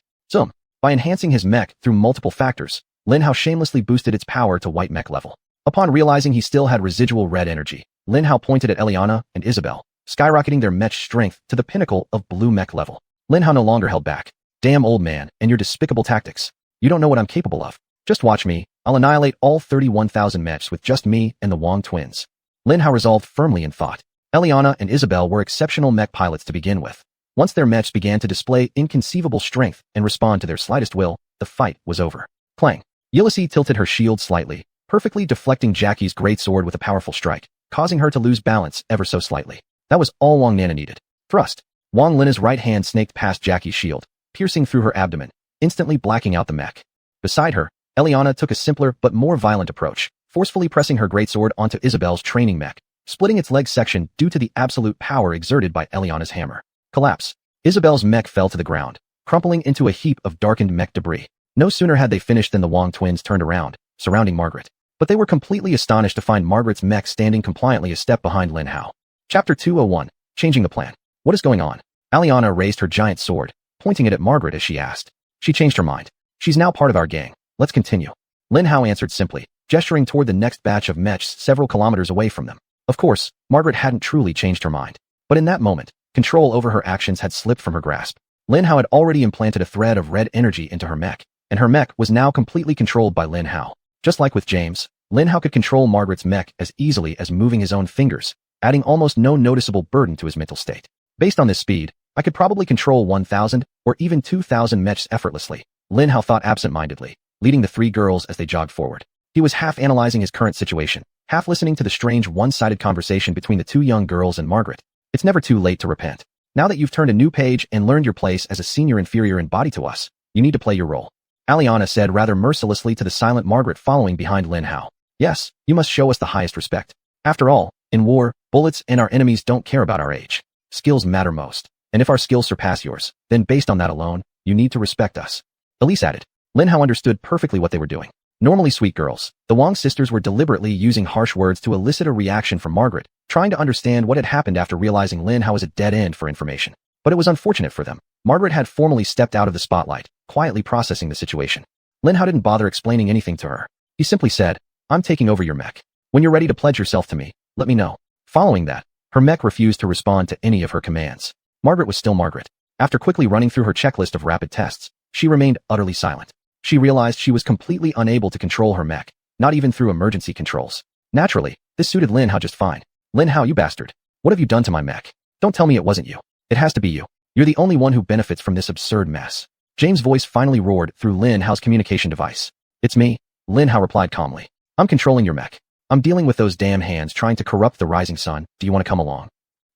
By enhancing his mech through multiple factors, Lin Hao shamelessly boosted its power to white mech level. Upon realizing he still had residual red energy, Lin Hao pointed at Eliana and Isabel, skyrocketing their mech strength to the pinnacle of blue mech level. Lin Hao no longer held back. Damn old man, and your despicable tactics. You don't know what I'm capable of. Just watch me. I'll annihilate all 31,000 mechs with just me and the Wang twins. Lin Hao resolved firmly in thought. Eliana and Isabel were exceptional mech pilots to begin with. Once their mechs began to display inconceivable strength and respond to their slightest will, the fight was over. Clang. Yilisi tilted her shield slightly, perfectly deflecting Jackie's greatsword with a powerful strike, causing her to lose balance ever so slightly. That was all Wang Nana needed. Thrust. Wang Lina's right hand snaked past Jackie's shield, piercing through her abdomen, instantly blacking out the mech. Beside her, Eliana took a simpler but more violent approach, forcefully pressing her greatsword onto Isabel's training mech, splitting its leg section due to the absolute power exerted by Eliana's hammer. Collapse. Isabel's mech fell to the ground, crumpling into a heap of darkened mech debris. No sooner had they finished than the Wang twins turned around, surrounding Margaret. But they were completely astonished to find Margaret's mech standing compliantly a step behind Lin Hao. Chapter 201. Changing the plan. What is going on? Eliana raised her giant sword, pointing it at Margaret as she asked. She changed her mind. She's now part of our gang. Let's continue. Lin Hao answered simply, gesturing toward the next batch of mechs several kilometers away from them. Of course, Margaret hadn't truly changed her mind. But in that moment, control over her actions had slipped from her grasp. Lin Hao had already implanted a thread of red energy into her mech. and her mech was now completely controlled by Lin Hao. Just like with James, Lin Hao could control Margaret's mech as easily as moving his own fingers, adding almost no noticeable burden to his mental state. Based on this speed, I could probably control 1,000 or even 2,000 mechs effortlessly, Lin Hao thought absent-mindedly, leading the three girls as they jogged forward. He was half analyzing his current situation, half listening to the strange one-sided conversation between the two young girls and Margaret. It's never too late to repent. Now that you've turned a new page and learned your place as a senior inferior in body to us, you need to play your role. Aliana said rather mercilessly to the silent Margaret following behind Lin Hao. Yes, you must show us the highest respect. After all, in war, bullets and our enemies don't care about our age. Skills matter most. And if our skills surpass yours, then based on that alone, you need to respect us. Elise added. Lin Hao understood perfectly what they were doing. Normally sweet girls, the Wang sisters were deliberately using harsh words to elicit a reaction from Margaret, trying to understand what had happened after realizing Lin Hao was a dead end for information. But it was unfortunate for them. Margaret had formally stepped out of the spotlight, quietly processing the situation. Lin Hao didn't bother explaining anything to her. He simply said, I'm taking over your mech. When you're ready to pledge yourself to me, let me know. Following that, her mech refused to respond to any of her commands. Margaret was still Margaret. After quickly running through her checklist of rapid tests, she remained utterly silent. She realized she was completely unable to control her mech, not even through emergency controls. Naturally, this suited Lin Hao just fine. Lin Hao, you bastard. What have you done to my mech? Don't tell me it wasn't you. It has to be you. You're the only one who benefits from this absurd mess. James' voice finally roared through Lin Hao's communication device. It's me, Lin Hao replied calmly. I'm controlling your mech. I'm dealing with those damn hands trying to corrupt the rising sun. Do you want to come along?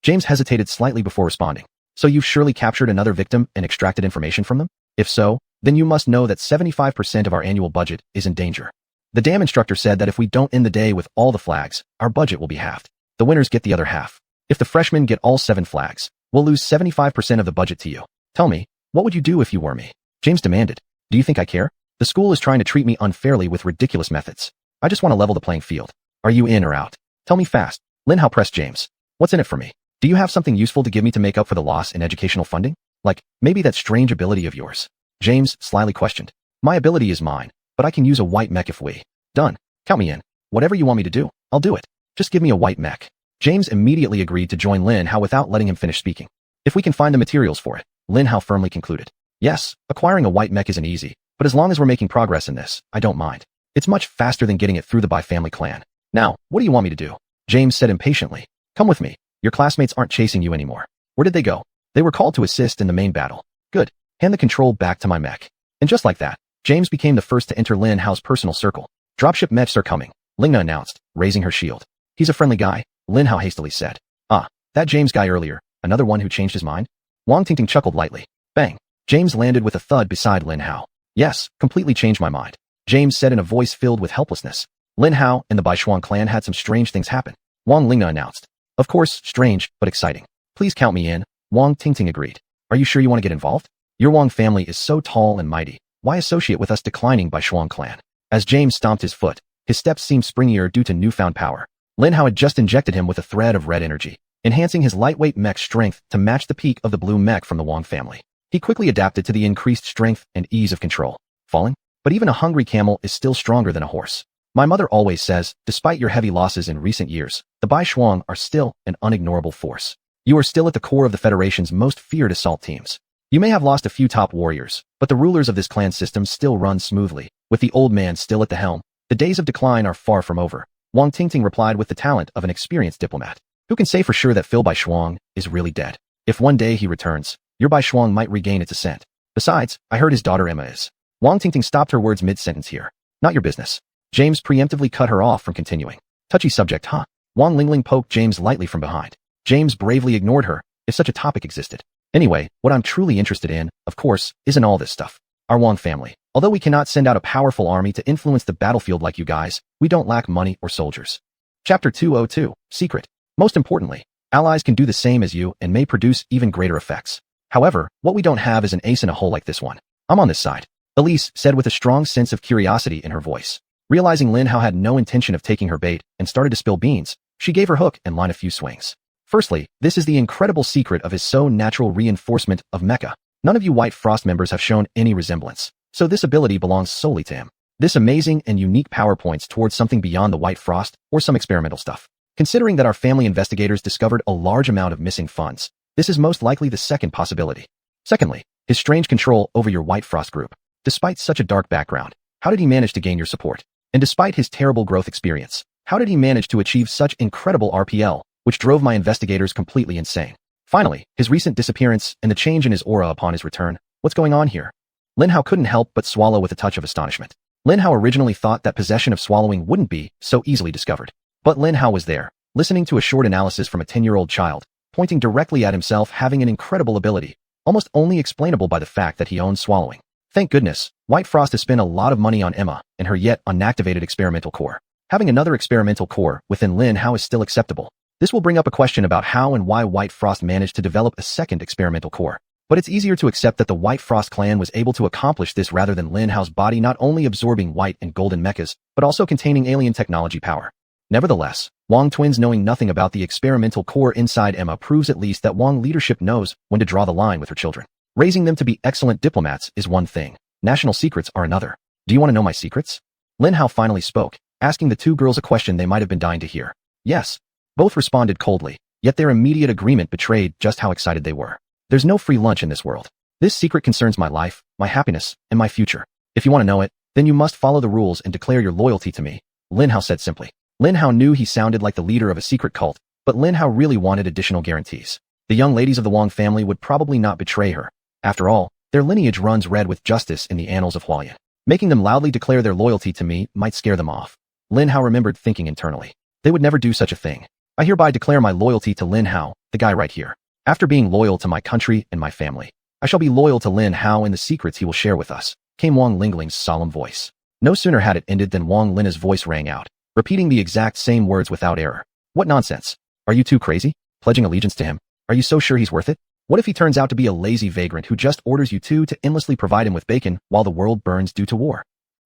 James hesitated slightly before responding. So you've surely captured another victim and extracted information from them? If so, then you must know that 75% of our annual budget is in danger. The dam instructor said that if we don't end the day with all the flags, our budget will be halved. The winners get the other half. If the freshmen get all 7 flags, we'll lose 75% of the budget to you. Tell me, what would you do if you were me? James demanded. Do you think I care? The school is trying to treat me unfairly with ridiculous methods. I just want to level the playing field. Are you in or out? Tell me fast. Lin Hao pressed James. What's in it for me? Do you have something useful to give me to make up for the loss in educational funding? Like, maybe that strange ability of yours? James slyly questioned. My ability is mine, but I can use a white mech if we. Done. Count me in. Whatever you want me to do, I'll do it. Just give me a white mech. James immediately agreed to join Lin Hao without letting him finish speaking. If we can find the materials for it, Lin Hao firmly concluded. Yes, acquiring a white mech isn't easy, but as long as we're making progress in this, I don't mind. It's much faster than getting it through the Bai family clan. Now, what do you want me to do? James said impatiently. Come with me. Your classmates aren't chasing you anymore. Where did they go? They were called to assist in the main battle. Good. Hand the control back to my mech. And just like that, James became the first to enter Lin Hao's personal circle. Dropship mechs are coming, Lingna announced, raising her shield. He's a friendly guy, Lin Hao hastily said. Ah, that James guy earlier, another one who changed his mind? Wang Tingting chuckled lightly. Bang. James landed with a thud beside Lin Hao. Yes, completely changed my mind. James said in a voice filled with helplessness. Lin Hao and the Baishuang clan had some strange things happen, Wang Lingna announced. Of course, strange, but exciting. Please count me in, Wang Tingting agreed. Are you sure you want to get involved? Your Wang family is so tall and mighty. Why associate with us declining Baishuang clan? As James stomped his foot, his steps seemed springier due to newfound power. Lin Hao had just injected him with a thread of red energy, enhancing his lightweight mech strength to match the peak of the blue mech from the Wang family. He quickly adapted to the increased strength and ease of control. Falling? But even a hungry camel is still stronger than a horse. My mother always says, despite your heavy losses in recent years, the Baishuang are still an unignorable force. You are still at the core of the Federation's most feared assault teams. You may have lost a few top warriors, but the rulers of this clan system still run smoothly. With the old man still at the helm, the days of decline are far from over. Wang Tingting replied with the talent of an experienced diplomat. Who can say for sure that Phil Baishuang is really dead? If one day he returns, your Baishuang might regain its ascent. Besides, I heard his daughter Emma is. Wang Tingting stopped her words mid-sentence here. Not your business. James preemptively cut her off from continuing. Touchy subject, huh? Wang Lingling poked James lightly from behind. James bravely ignored her, if such a topic existed. Anyway, what I'm truly interested in, of course, isn't all this stuff. Our Wang family. Although we cannot send out a powerful army to influence the battlefield like you guys, we don't lack money or soldiers. Chapter 202, Secret. Most importantly, allies can do the same as you and may produce even greater effects. However, what we don't have is an ace in a hole like this one. I'm on this side, Elise said with a strong sense of curiosity in her voice. Realizing Lin Hao had no intention of taking her bait and started to spill beans, she gave her hook and line a few swings. Firstly, this is the incredible secret of his so natural reinforcement of Mecha. None of you White Frost members have shown any resemblance, so this ability belongs solely to him. This amazing and unique power points towards something beyond the White Frost or some experimental stuff. Considering that our family investigators discovered a large amount of missing funds, this is most likely the second possibility. Secondly, his strange control over your White Frost group. Despite such a dark background, how did he manage to gain your support? And despite his terrible growth experience, how did he manage to achieve such incredible RPL, which drove my investigators completely insane? Finally, his recent disappearance and the change in his aura upon his return. What's going on here? Lin Hao couldn't help but swallow with a touch of astonishment. Lin Hao originally thought that possession of swallowing wouldn't be so easily discovered. But Lin Hao was there, listening to a short analysis from a 10-year-old child, pointing directly at himself having an incredible ability, almost only explainable by the fact that he owns swallowing. Thank goodness, White Frost has spent a lot of money on Emma and her yet unactivated experimental core. Having another experimental core within Lin Hao is still acceptable. This will bring up a question about how and why White Frost managed to develop a second experimental core. But it's easier to accept that the White Frost clan was able to accomplish this rather than Lin Hao's body not only absorbing white and golden mechas, but also containing alien technology power. Nevertheless, Wang twins knowing nothing about the experimental core inside Emma proves at least that Wang leadership knows when to draw the line with her children. Raising them to be excellent diplomats is one thing. National secrets are another. Do you want to know my secrets? Lin Hao finally spoke, asking the two girls a question they might have been dying to hear. Yes. Both responded coldly, yet their immediate agreement betrayed just how excited they were. There's no free lunch in this world. This secret concerns my life, my happiness, and my future. If you want to know it, then you must follow the rules and declare your loyalty to me, Lin Hao said simply. Lin Hao knew he sounded like the leader of a secret cult, but Lin Hao really wanted additional guarantees. The young ladies of the Wang family would probably not betray her. After all, their lineage runs red with justice in the annals of Xuanyuan. Making them loudly declare their loyalty to me might scare them off. Lin Hao remembered thinking internally. They would never do such a thing. I hereby declare my loyalty to Lin Hao, the guy right here. After being loyal to my country and my family, I shall be loyal to Lin Hao and the secrets he will share with us, came Wang Lingling's solemn voice. No sooner had it ended than Wang Lina's voice rang out, repeating the exact same words without error. What nonsense? Are you too crazy? Pledging allegiance to him? Are you so sure he's worth it? What if he turns out to be a lazy vagrant who just orders you two to endlessly provide him with bacon while the world burns due to war?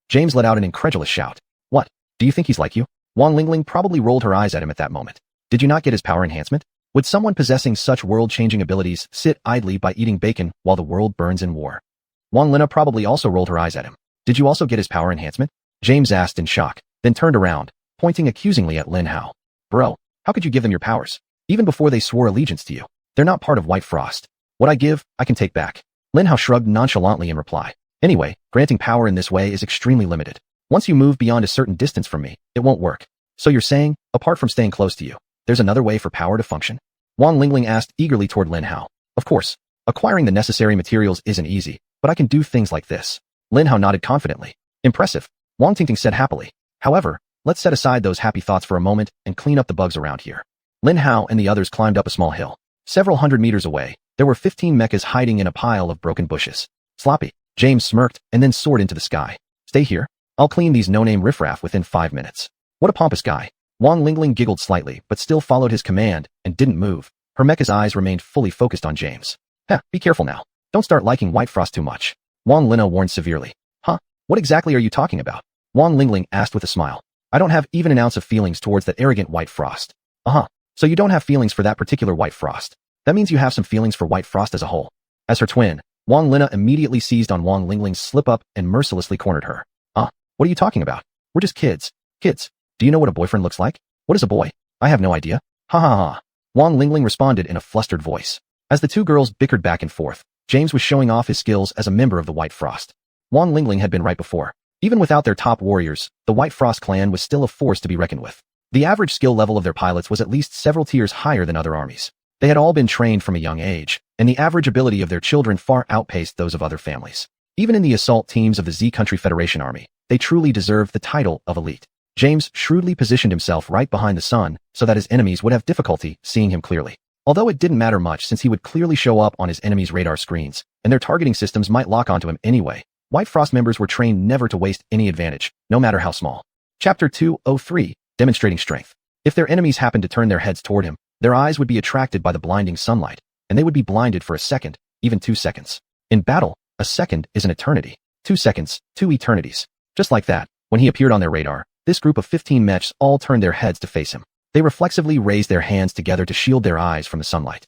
James let out an incredulous shout. What? Do you think he's like you? Wang Lingling probably rolled her eyes at him at that moment. Did you not get his power enhancement? Would someone possessing such world-changing abilities sit idly by eating bacon while the world burns in war? Wang Lina probably also rolled her eyes at him. Did you also get his power enhancement? James asked in shock, then turned around, pointing accusingly at Lin Hao. Bro, how could you give them your powers? Even before they swore allegiance to you. They're not part of White Frost. What I give, I can take back. Lin Hao shrugged nonchalantly in reply. Anyway, granting power in this way is extremely limited. Once you move beyond a certain distance from me, it won't work. So you're saying, apart from staying close to you, there's another way for power to function? Wang Lingling asked eagerly toward Lin Hao. Of course, acquiring the necessary materials isn't easy, but I can do things like this. Lin Hao nodded confidently. Impressive, Wang Tingting said happily. However, let's set aside those happy thoughts for a moment and clean up the bugs around here. Lin Hao and the others climbed up a small hill. Several hundred meters away, there were 15 mechas hiding in a pile of broken bushes. Sloppy, James smirked and then soared into the sky. Stay here. I'll clean these no-name riffraff within 5 minutes. What a pompous guy. Wang Lingling giggled slightly, but still followed his command and didn't move. Her mecha's eyes remained fully focused on James. Be careful now. Don't start liking White Frost too much. Wang Lina warned severely. Huh? What exactly are you talking about? Wang Lingling asked with a smile. I don't have even an ounce of feelings towards that arrogant White Frost. So you don't have feelings for that particular White Frost. That means you have some feelings for White Frost as a whole. As her twin, Wang Lina immediately seized on Wang Lingling's slip-up and mercilessly cornered her. What are you talking about? We're just kids. Kids. Do you know what a boyfriend looks like? What is a boy? I have no idea. Ha ha ha. Wang Lingling responded in a flustered voice. As the two girls bickered back and forth, James was showing off his skills as a member of the White Frost. Wang Lingling had been right before. Even without their top warriors, the White Frost clan was still a force to be reckoned with. The average skill level of their pilots was at least several tiers higher than other armies. They had all been trained from a young age, and the average ability of their children far outpaced those of other families. Even in the assault teams of the Z Country Federation Army, they truly deserved the title of elite. James shrewdly positioned himself right behind the sun so that his enemies would have difficulty seeing him clearly. Although it didn't matter much since he would clearly show up on his enemies' radar screens, and their targeting systems might lock onto him anyway, White Frost members were trained never to waste any advantage, no matter how small. Chapter 203, Demonstrating Strength. If their enemies happened to turn their heads toward him, their eyes would be attracted by the blinding sunlight, and they would be blinded for a second, even 2 seconds. In battle, a second is an eternity. 2 seconds, 2 eternities. Just like that, when he appeared on their radar, this group of 15 mechs all turned their heads to face him. They reflexively raised their hands together to shield their eyes from the sunlight.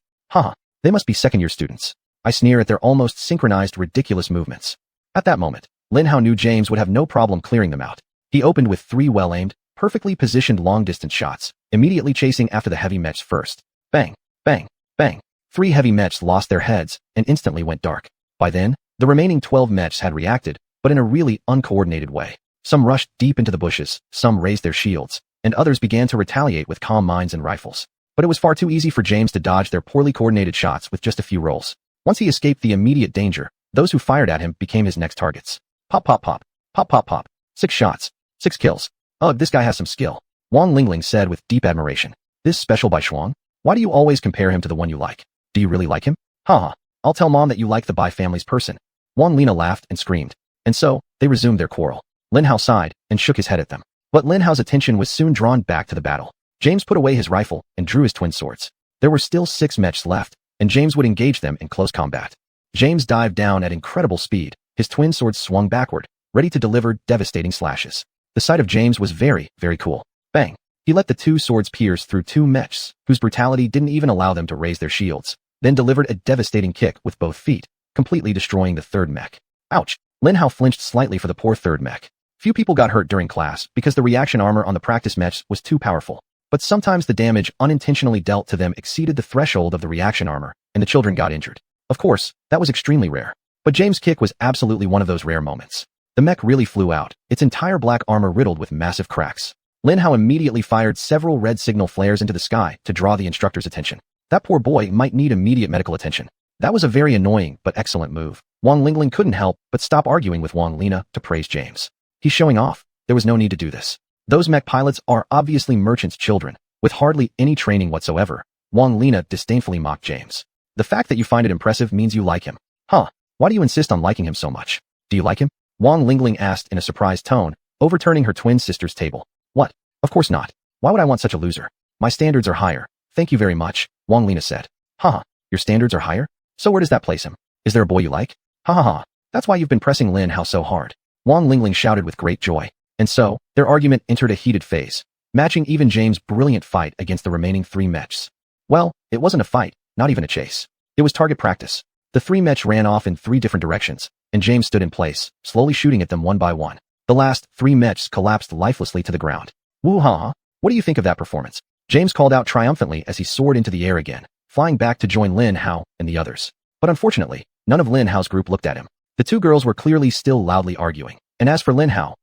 They must be second-year students. I sneer at their almost synchronized ridiculous movements. At that moment, Lin Hao knew James would have no problem clearing them out. He opened with 3 well-aimed, perfectly positioned long-distance shots, immediately chasing after the heavy mechs first. Bang, bang, bang. 3 heavy mechs lost their heads and instantly went dark. By then, the remaining 12 mechs had reacted, but in a really uncoordinated way. Some rushed deep into the bushes, some raised their shields, and others began to retaliate with calm minds and rifles. But it was far too easy for James to dodge their poorly coordinated shots with just a few rolls. Once he escaped the immediate danger, those who fired at him became his next targets. Pop pop pop. Pop pop pop. 6 shots. 6 kills. Ugh, this guy has some skill. Wang Lingling said with deep admiration. This special by Xuan? Why do you always compare him to the one you like? Do you really like him? Haha. I'll tell Mom that you like the Bai family's person. Wang Lina laughed and screamed. And so, they resumed their quarrel. Lin Hao sighed and shook his head at them. But Lin Hao's attention was soon drawn back to the battle. James put away his rifle and drew his twin swords. There were still 6 mechs left, and James would engage them in close combat. James dived down at incredible speed. His twin swords swung backward, ready to deliver devastating slashes. The sight of James was very, very cool. Bang! He let the 2 swords pierce through 2 mechs, whose brutality didn't even allow them to raise their shields, then delivered a devastating kick with both feet, completely destroying the 3rd mech. Ouch! Lin Hao flinched slightly for the poor 3rd mech. Few people got hurt during class because the reaction armor on the practice mechs was too powerful, but sometimes the damage unintentionally dealt to them exceeded the threshold of the reaction armor, and the children got injured. Of course, that was extremely rare. But James' kick was absolutely one of those rare moments. The mech really flew out, its entire black armor riddled with massive cracks. Lin Hao immediately fired several red signal flares into the sky to draw the instructor's attention. That poor boy might need immediate medical attention. That was a very annoying but excellent move. Wang Lingling couldn't help but stop arguing with Wang Lina to praise James. He's showing off. There was no need to do this. Those mech pilots are obviously merchants' children, with hardly any training whatsoever. Wang Lina disdainfully mocked James. The fact that you find it impressive means you like him. Huh? Why do you insist on liking him so much? Do you like him? Wang Lingling asked in a surprised tone, overturning her twin sister's table. What? Of course not. Why would I want such a loser? My standards are higher. Thank you very much, Wang Lina said. Haha, your standards are higher? So where does that place him? Is there a boy you like? Ha ha ha. That's why you've been pressing Lin Hao so hard. Wang Lingling shouted with great joy. And so, their argument entered a heated phase, matching even James' brilliant fight against the remaining 3 mechs. Well, it wasn't a fight, not even a chase. It was target practice. The 3 mechs ran off in 3 different directions, and James stood in place, slowly shooting at them one by one. The last 3 mechs collapsed lifelessly to the ground. Woo-ha-ha, what do you think of that performance? James called out triumphantly as he soared into the air again, flying back to join Lin Hao and the others. But unfortunately, none of Lin Hao's group looked at him. The 2 girls were clearly still loudly arguing, and as for Lin Hao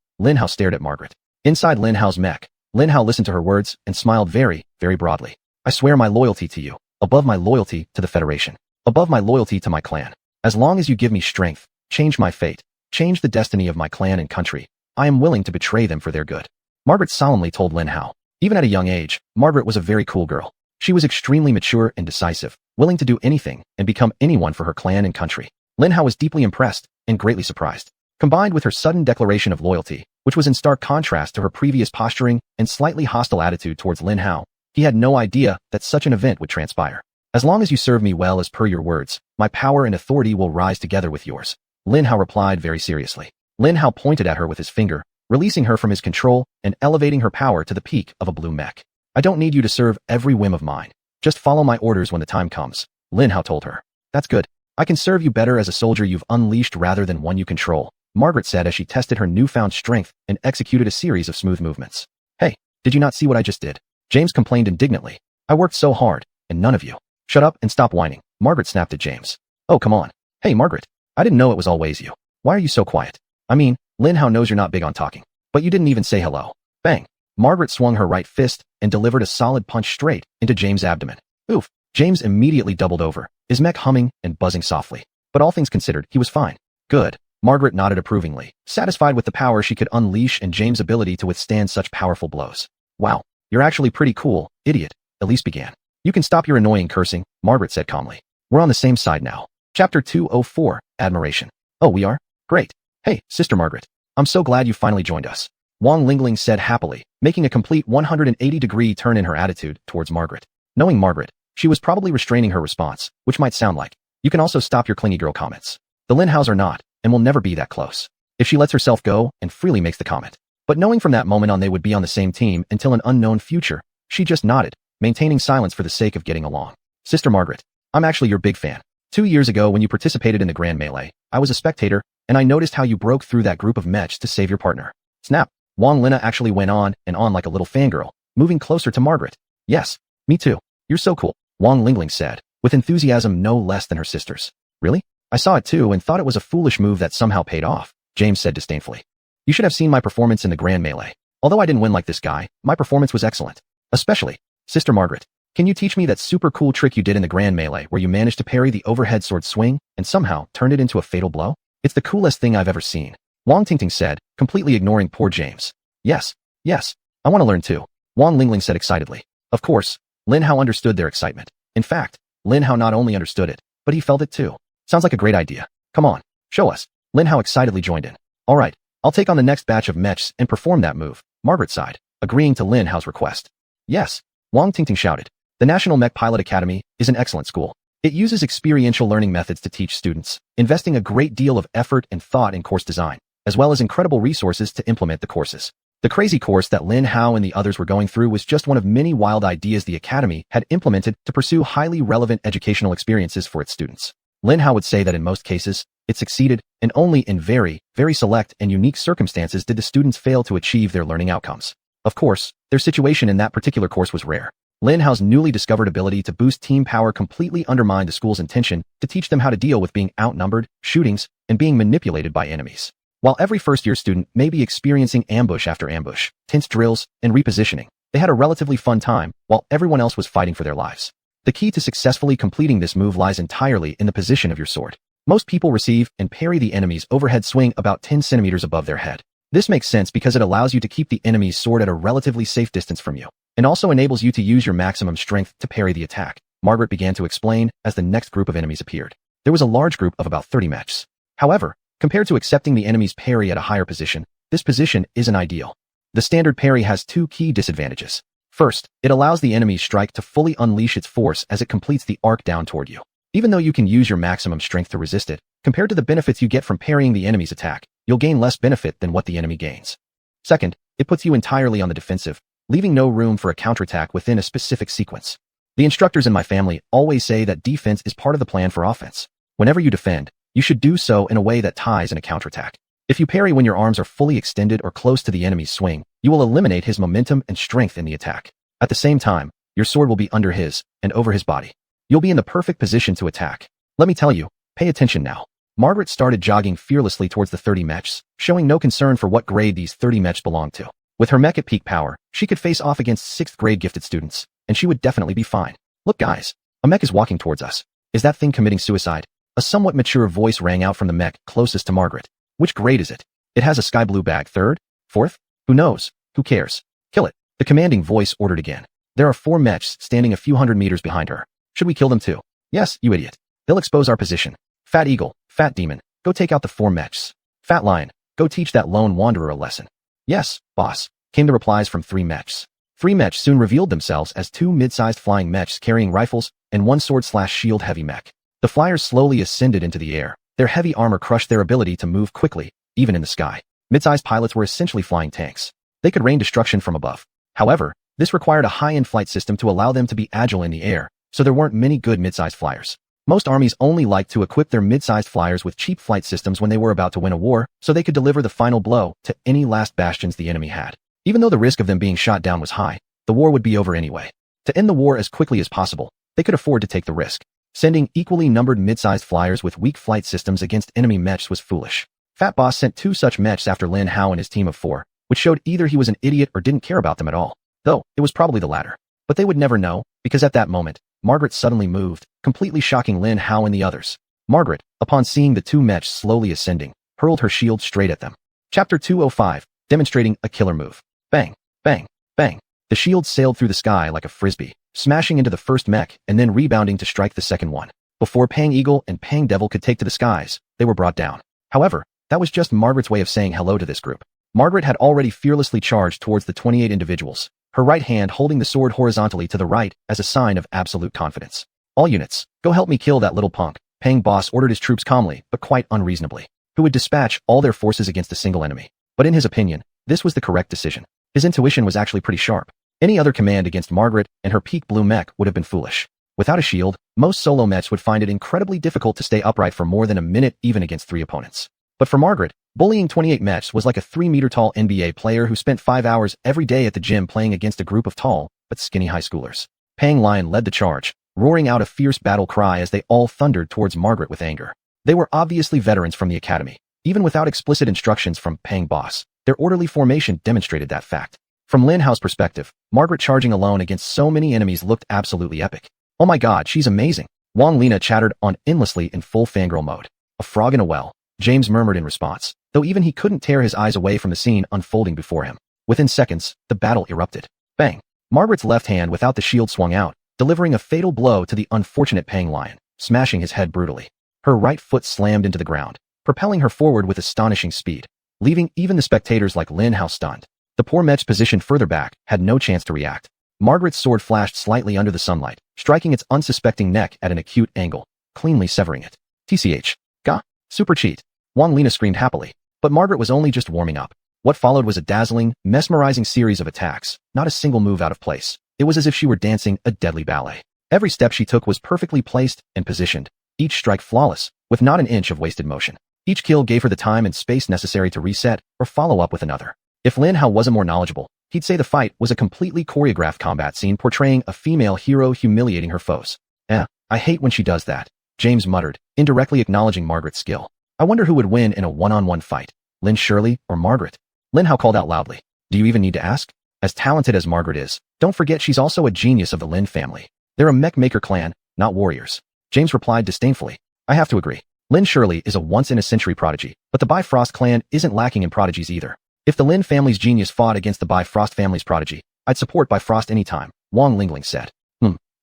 stared at Margaret. Inside Lin Hao's mech, Lin Hao listened to her words and smiled very, very broadly. I swear my loyalty to you, above my loyalty to the Federation, above my loyalty to my clan. As long as you give me strength, change my fate, change the destiny of my clan and country, I am willing to betray them for their good. Margaret solemnly told Lin Hao. Even at a young age, Margaret was a very cool girl. She was extremely mature and decisive, willing to do anything and become anyone for her clan and country. Lin Hao was deeply impressed and greatly surprised. Combined with her sudden declaration of loyalty, which was in stark contrast to her previous posturing and slightly hostile attitude towards Lin Hao, he had no idea that such an event would transpire. As long as you serve me well as per your words, my power and authority will rise together with yours, Lin Hao replied very seriously. Lin Hao pointed at her with his finger, releasing her from his control and elevating her power to the peak of a blue mech. I don't need you to serve every whim of mine. Just follow my orders when the time comes, Lin Hao told her. That's good. I can serve you better as a soldier you've unleashed rather than one you control, Margaret said as she tested her newfound strength and executed a series of smooth movements. Hey, did you not see what I just did? James complained indignantly. I worked so hard, and none of you. Shut up and stop whining, Margaret snapped at James. Oh, come on. Hey, Margaret. I didn't know it was always you. Why are you so quiet? I mean, Lin Hao knows you're not big on talking. But you didn't even say hello. Bang. Margaret swung her right fist and delivered a solid punch straight into James' abdomen. Oof. James immediately doubled over, his mech humming and buzzing softly. But all things considered, he was fine. Good. Margaret nodded approvingly, satisfied with the power she could unleash and James' ability to withstand such powerful blows. Wow. You're actually pretty cool, idiot, Elise began. You can stop your annoying cursing, Margaret said calmly. We're on the same side now. Chapter 204, Admiration. Oh, we are? Great. Hey, Sister Margaret. I'm so glad you finally joined us. Wang Lingling said happily, making a complete 180-degree turn in her attitude towards Margaret. Knowing Margaret, she was probably restraining her response, which might sound like, you can also stop your clingy girl comments. The Lin Haos are not, and will never be that close. If she lets herself go and freely makes the comment. But knowing from that moment on they would be on the same team until an unknown future, she just nodded, maintaining silence for the sake of getting along. Sister Margaret, I'm actually your big fan. 2 years ago when you participated in the Grand Melee, I was a spectator, and I noticed how you broke through that group of mechs to save your partner. Snap. Wang Lina actually went on and on like a little fangirl, moving closer to Margaret. Yes, me too. You're so cool, Wang Lingling said, with enthusiasm no less than her sisters. Really? I saw it too and thought it was a foolish move that somehow paid off. James said disdainfully. You should have seen my performance in the grand melee. Although I didn't win like this guy, my performance was excellent. Especially, Sister Margaret, can you teach me that super cool trick you did in the grand melee where you managed to parry the overhead sword swing and somehow turned it into a fatal blow? It's the coolest thing I've ever seen. Wang Tingting said, completely ignoring poor James. Yes, I want to learn too, Wang Lingling said excitedly. Of course, Lin Hao understood their excitement. In fact, Lin Hao not only understood it, but he felt it too. Sounds like a great idea. Come on, show us. Lin Hao excitedly joined in. All right, I'll take on the next batch of mechs and perform that move, Margaret sighed, agreeing to Lin Hao's request. Yes, Wang Tingting shouted. The National Mech Pilot Academy is an excellent school. It uses experiential learning methods to teach students, investing a great deal of effort and thought in course design, as well as incredible resources to implement the courses. The crazy course that Lin Hao and the others were going through was just one of many wild ideas the Academy had implemented to pursue highly relevant educational experiences for its students. Lin Hao would say that in most cases, it succeeded, and only in very select and unique circumstances did the students fail to achieve their learning outcomes. Of course, their situation in that particular course was rare. Lin Hao's newly discovered ability to boost team power completely undermined the school's intention to teach them how to deal with being outnumbered, shootings, and being manipulated by enemies. While every first-year student may be experiencing ambush after ambush, tense drills, and repositioning, they had a relatively fun time while everyone else was fighting for their lives. The key to successfully completing this move lies entirely in the position of your sword. Most people receive and parry the enemy's overhead swing about 10 centimeters above their head. This makes sense because it allows you to keep the enemy's sword at a relatively safe distance from you, and also enables you to use your maximum strength to parry the attack, Margaret began to explain as the next group of enemies appeared. There was a large group of about 30 mechs. However, compared to accepting the enemy's parry at a higher position, this position isn't ideal. The standard parry has two key disadvantages. First, it allows the enemy's strike to fully unleash its force as it completes the arc down toward you. Even though you can use your maximum strength to resist it, compared to the benefits you get from parrying the enemy's attack, you'll gain less benefit than what the enemy gains. Second, it puts you entirely on the defensive, leaving no room for a counterattack within a specific sequence. The instructors in my family always say that defense is part of the plan for offense. Whenever you defend, you should do so in a way that ties in a counterattack. If you parry when your arms are fully extended or close to the enemy's swing, you will eliminate his momentum and strength in the attack. At the same time, your sword will be under his and over his body. You'll be in the perfect position to attack. Let me tell you, pay attention now. Margaret started jogging fearlessly towards the 30 mechs, showing no concern for what grade these 30 mechs belonged to. With her mech at peak power, she could face off against 6th grade gifted students, and she would definitely be fine. Look guys, a mech is walking towards us. Is that thing committing suicide? A somewhat mature voice rang out from the mech closest to Margaret. Which grade is it? It has a sky blue bag. 3rd? 4th? Who knows? Who cares? Kill it. The commanding voice ordered again. There are 4 mechs standing a few hundred meters behind her. Should we kill them too? Yes, you idiot. They'll expose our position. Fat eagle, fat demon, go take out the 4 mechs. Fat lion, go teach that lone wanderer a lesson. Yes, boss, came the replies from 3 mechs. 3 mechs soon revealed themselves as 2 mid-sized flying mechs carrying rifles and 1 sword/shield heavy mech. The flyers slowly ascended into the air. Their heavy armor crushed their ability to move quickly, even in the sky. Mid-sized pilots were essentially flying tanks. They could rain destruction from above. However, this required a high-end flight system to allow them to be agile in the air, so there weren't many good mid-sized flyers. Most armies only liked to equip their mid-sized flyers with cheap flight systems when they were about to win a war, so they could deliver the final blow to any last bastions the enemy had. Even though the risk of them being shot down was high, the war would be over anyway. To end the war as quickly as possible, they could afford to take the risk. Sending equally numbered mid-sized flyers with weak flight systems against enemy mechs was foolish. Fat Boss sent 2 such mechs after Lin Hao and his team of 4, which showed either he was an idiot or didn't care about them at all. Though, it was probably the latter. But they would never know, because at that moment, Margaret suddenly moved, completely shocking Lin Hao and the others. Margaret, upon seeing the 2 mechs slowly ascending, hurled her shield straight at them. Chapter 205, demonstrating a killer move. Bang, bang, bang. The shield sailed through the sky like a frisbee, smashing into the first mech and then rebounding to strike the second one. Before Pang Eagle and Pang Devil could take to the skies, they were brought down. However, that was just Margaret's way of saying hello to this group. Margaret had already fearlessly charged towards the 28 individuals, her right hand holding the sword horizontally to the right as a sign of absolute confidence. All units, go help me kill that little punk, Pang Boss ordered his troops calmly but quite unreasonably, who would dispatch all their forces against a single enemy. But in his opinion, this was the correct decision. His intuition was actually pretty sharp. Any other command against Margaret and her peak blue mech would have been foolish. Without a shield, most solo mechs would find it incredibly difficult to stay upright for more than a minute even against 3 opponents. But for Margaret, bullying 28 mechs was like a 3-meter-tall NBA player who spent 5 hours every day at the gym playing against a group of tall but skinny high schoolers. Pang Lion led the charge, roaring out a fierce battle cry as they all thundered towards Margaret with anger. They were obviously veterans from the academy. Even without explicit instructions from Pang Boss, their orderly formation demonstrated that fact. From Lin Hao's perspective, Margaret charging alone against so many enemies looked absolutely epic. Oh my god, she's amazing. Wang Lina chattered on endlessly in full fangirl mode. A frog in a well, James murmured in response, though even he couldn't tear his eyes away from the scene unfolding before him. Within seconds, the battle erupted. Bang! Margaret's left hand without the shield swung out, delivering a fatal blow to the unfortunate Pang Lion, smashing his head brutally. Her right foot slammed into the ground, propelling her forward with astonishing speed, leaving even the spectators like Lin Hao stunned. The poor mech positioned further back had no chance to react. Margaret's sword flashed slightly under the sunlight, striking its unsuspecting neck at an acute angle, cleanly severing it. TCH. Gah! Super cheat. Wang Lina screamed happily, but Margaret was only just warming up. What followed was a dazzling, mesmerizing series of attacks, not a single move out of place. It was as if she were dancing a deadly ballet. Every step she took was perfectly placed and positioned, each strike flawless, with not an inch of wasted motion. Each kill gave her the time and space necessary to reset or follow up with another. If Lin Hao wasn't more knowledgeable, he'd say the fight was a completely choreographed combat scene portraying a female hero humiliating her foes. I hate when she does that, James muttered, indirectly acknowledging Margaret's skill. I wonder who would win in a one-on-one fight, Lin Shirley or Margaret? Lin Hao called out loudly. Do you even need to ask? As talented as Margaret is, don't forget she's also a genius of the Lin family. They're a mech maker clan, not warriors. James replied disdainfully. I have to agree. Lin Shirley is a once-in-a-century prodigy, but the Bifrost clan isn't lacking in prodigies either. If the Lin family's genius fought against the Bifrost family's prodigy, I'd support Bifrost anytime, Wang Lingling said.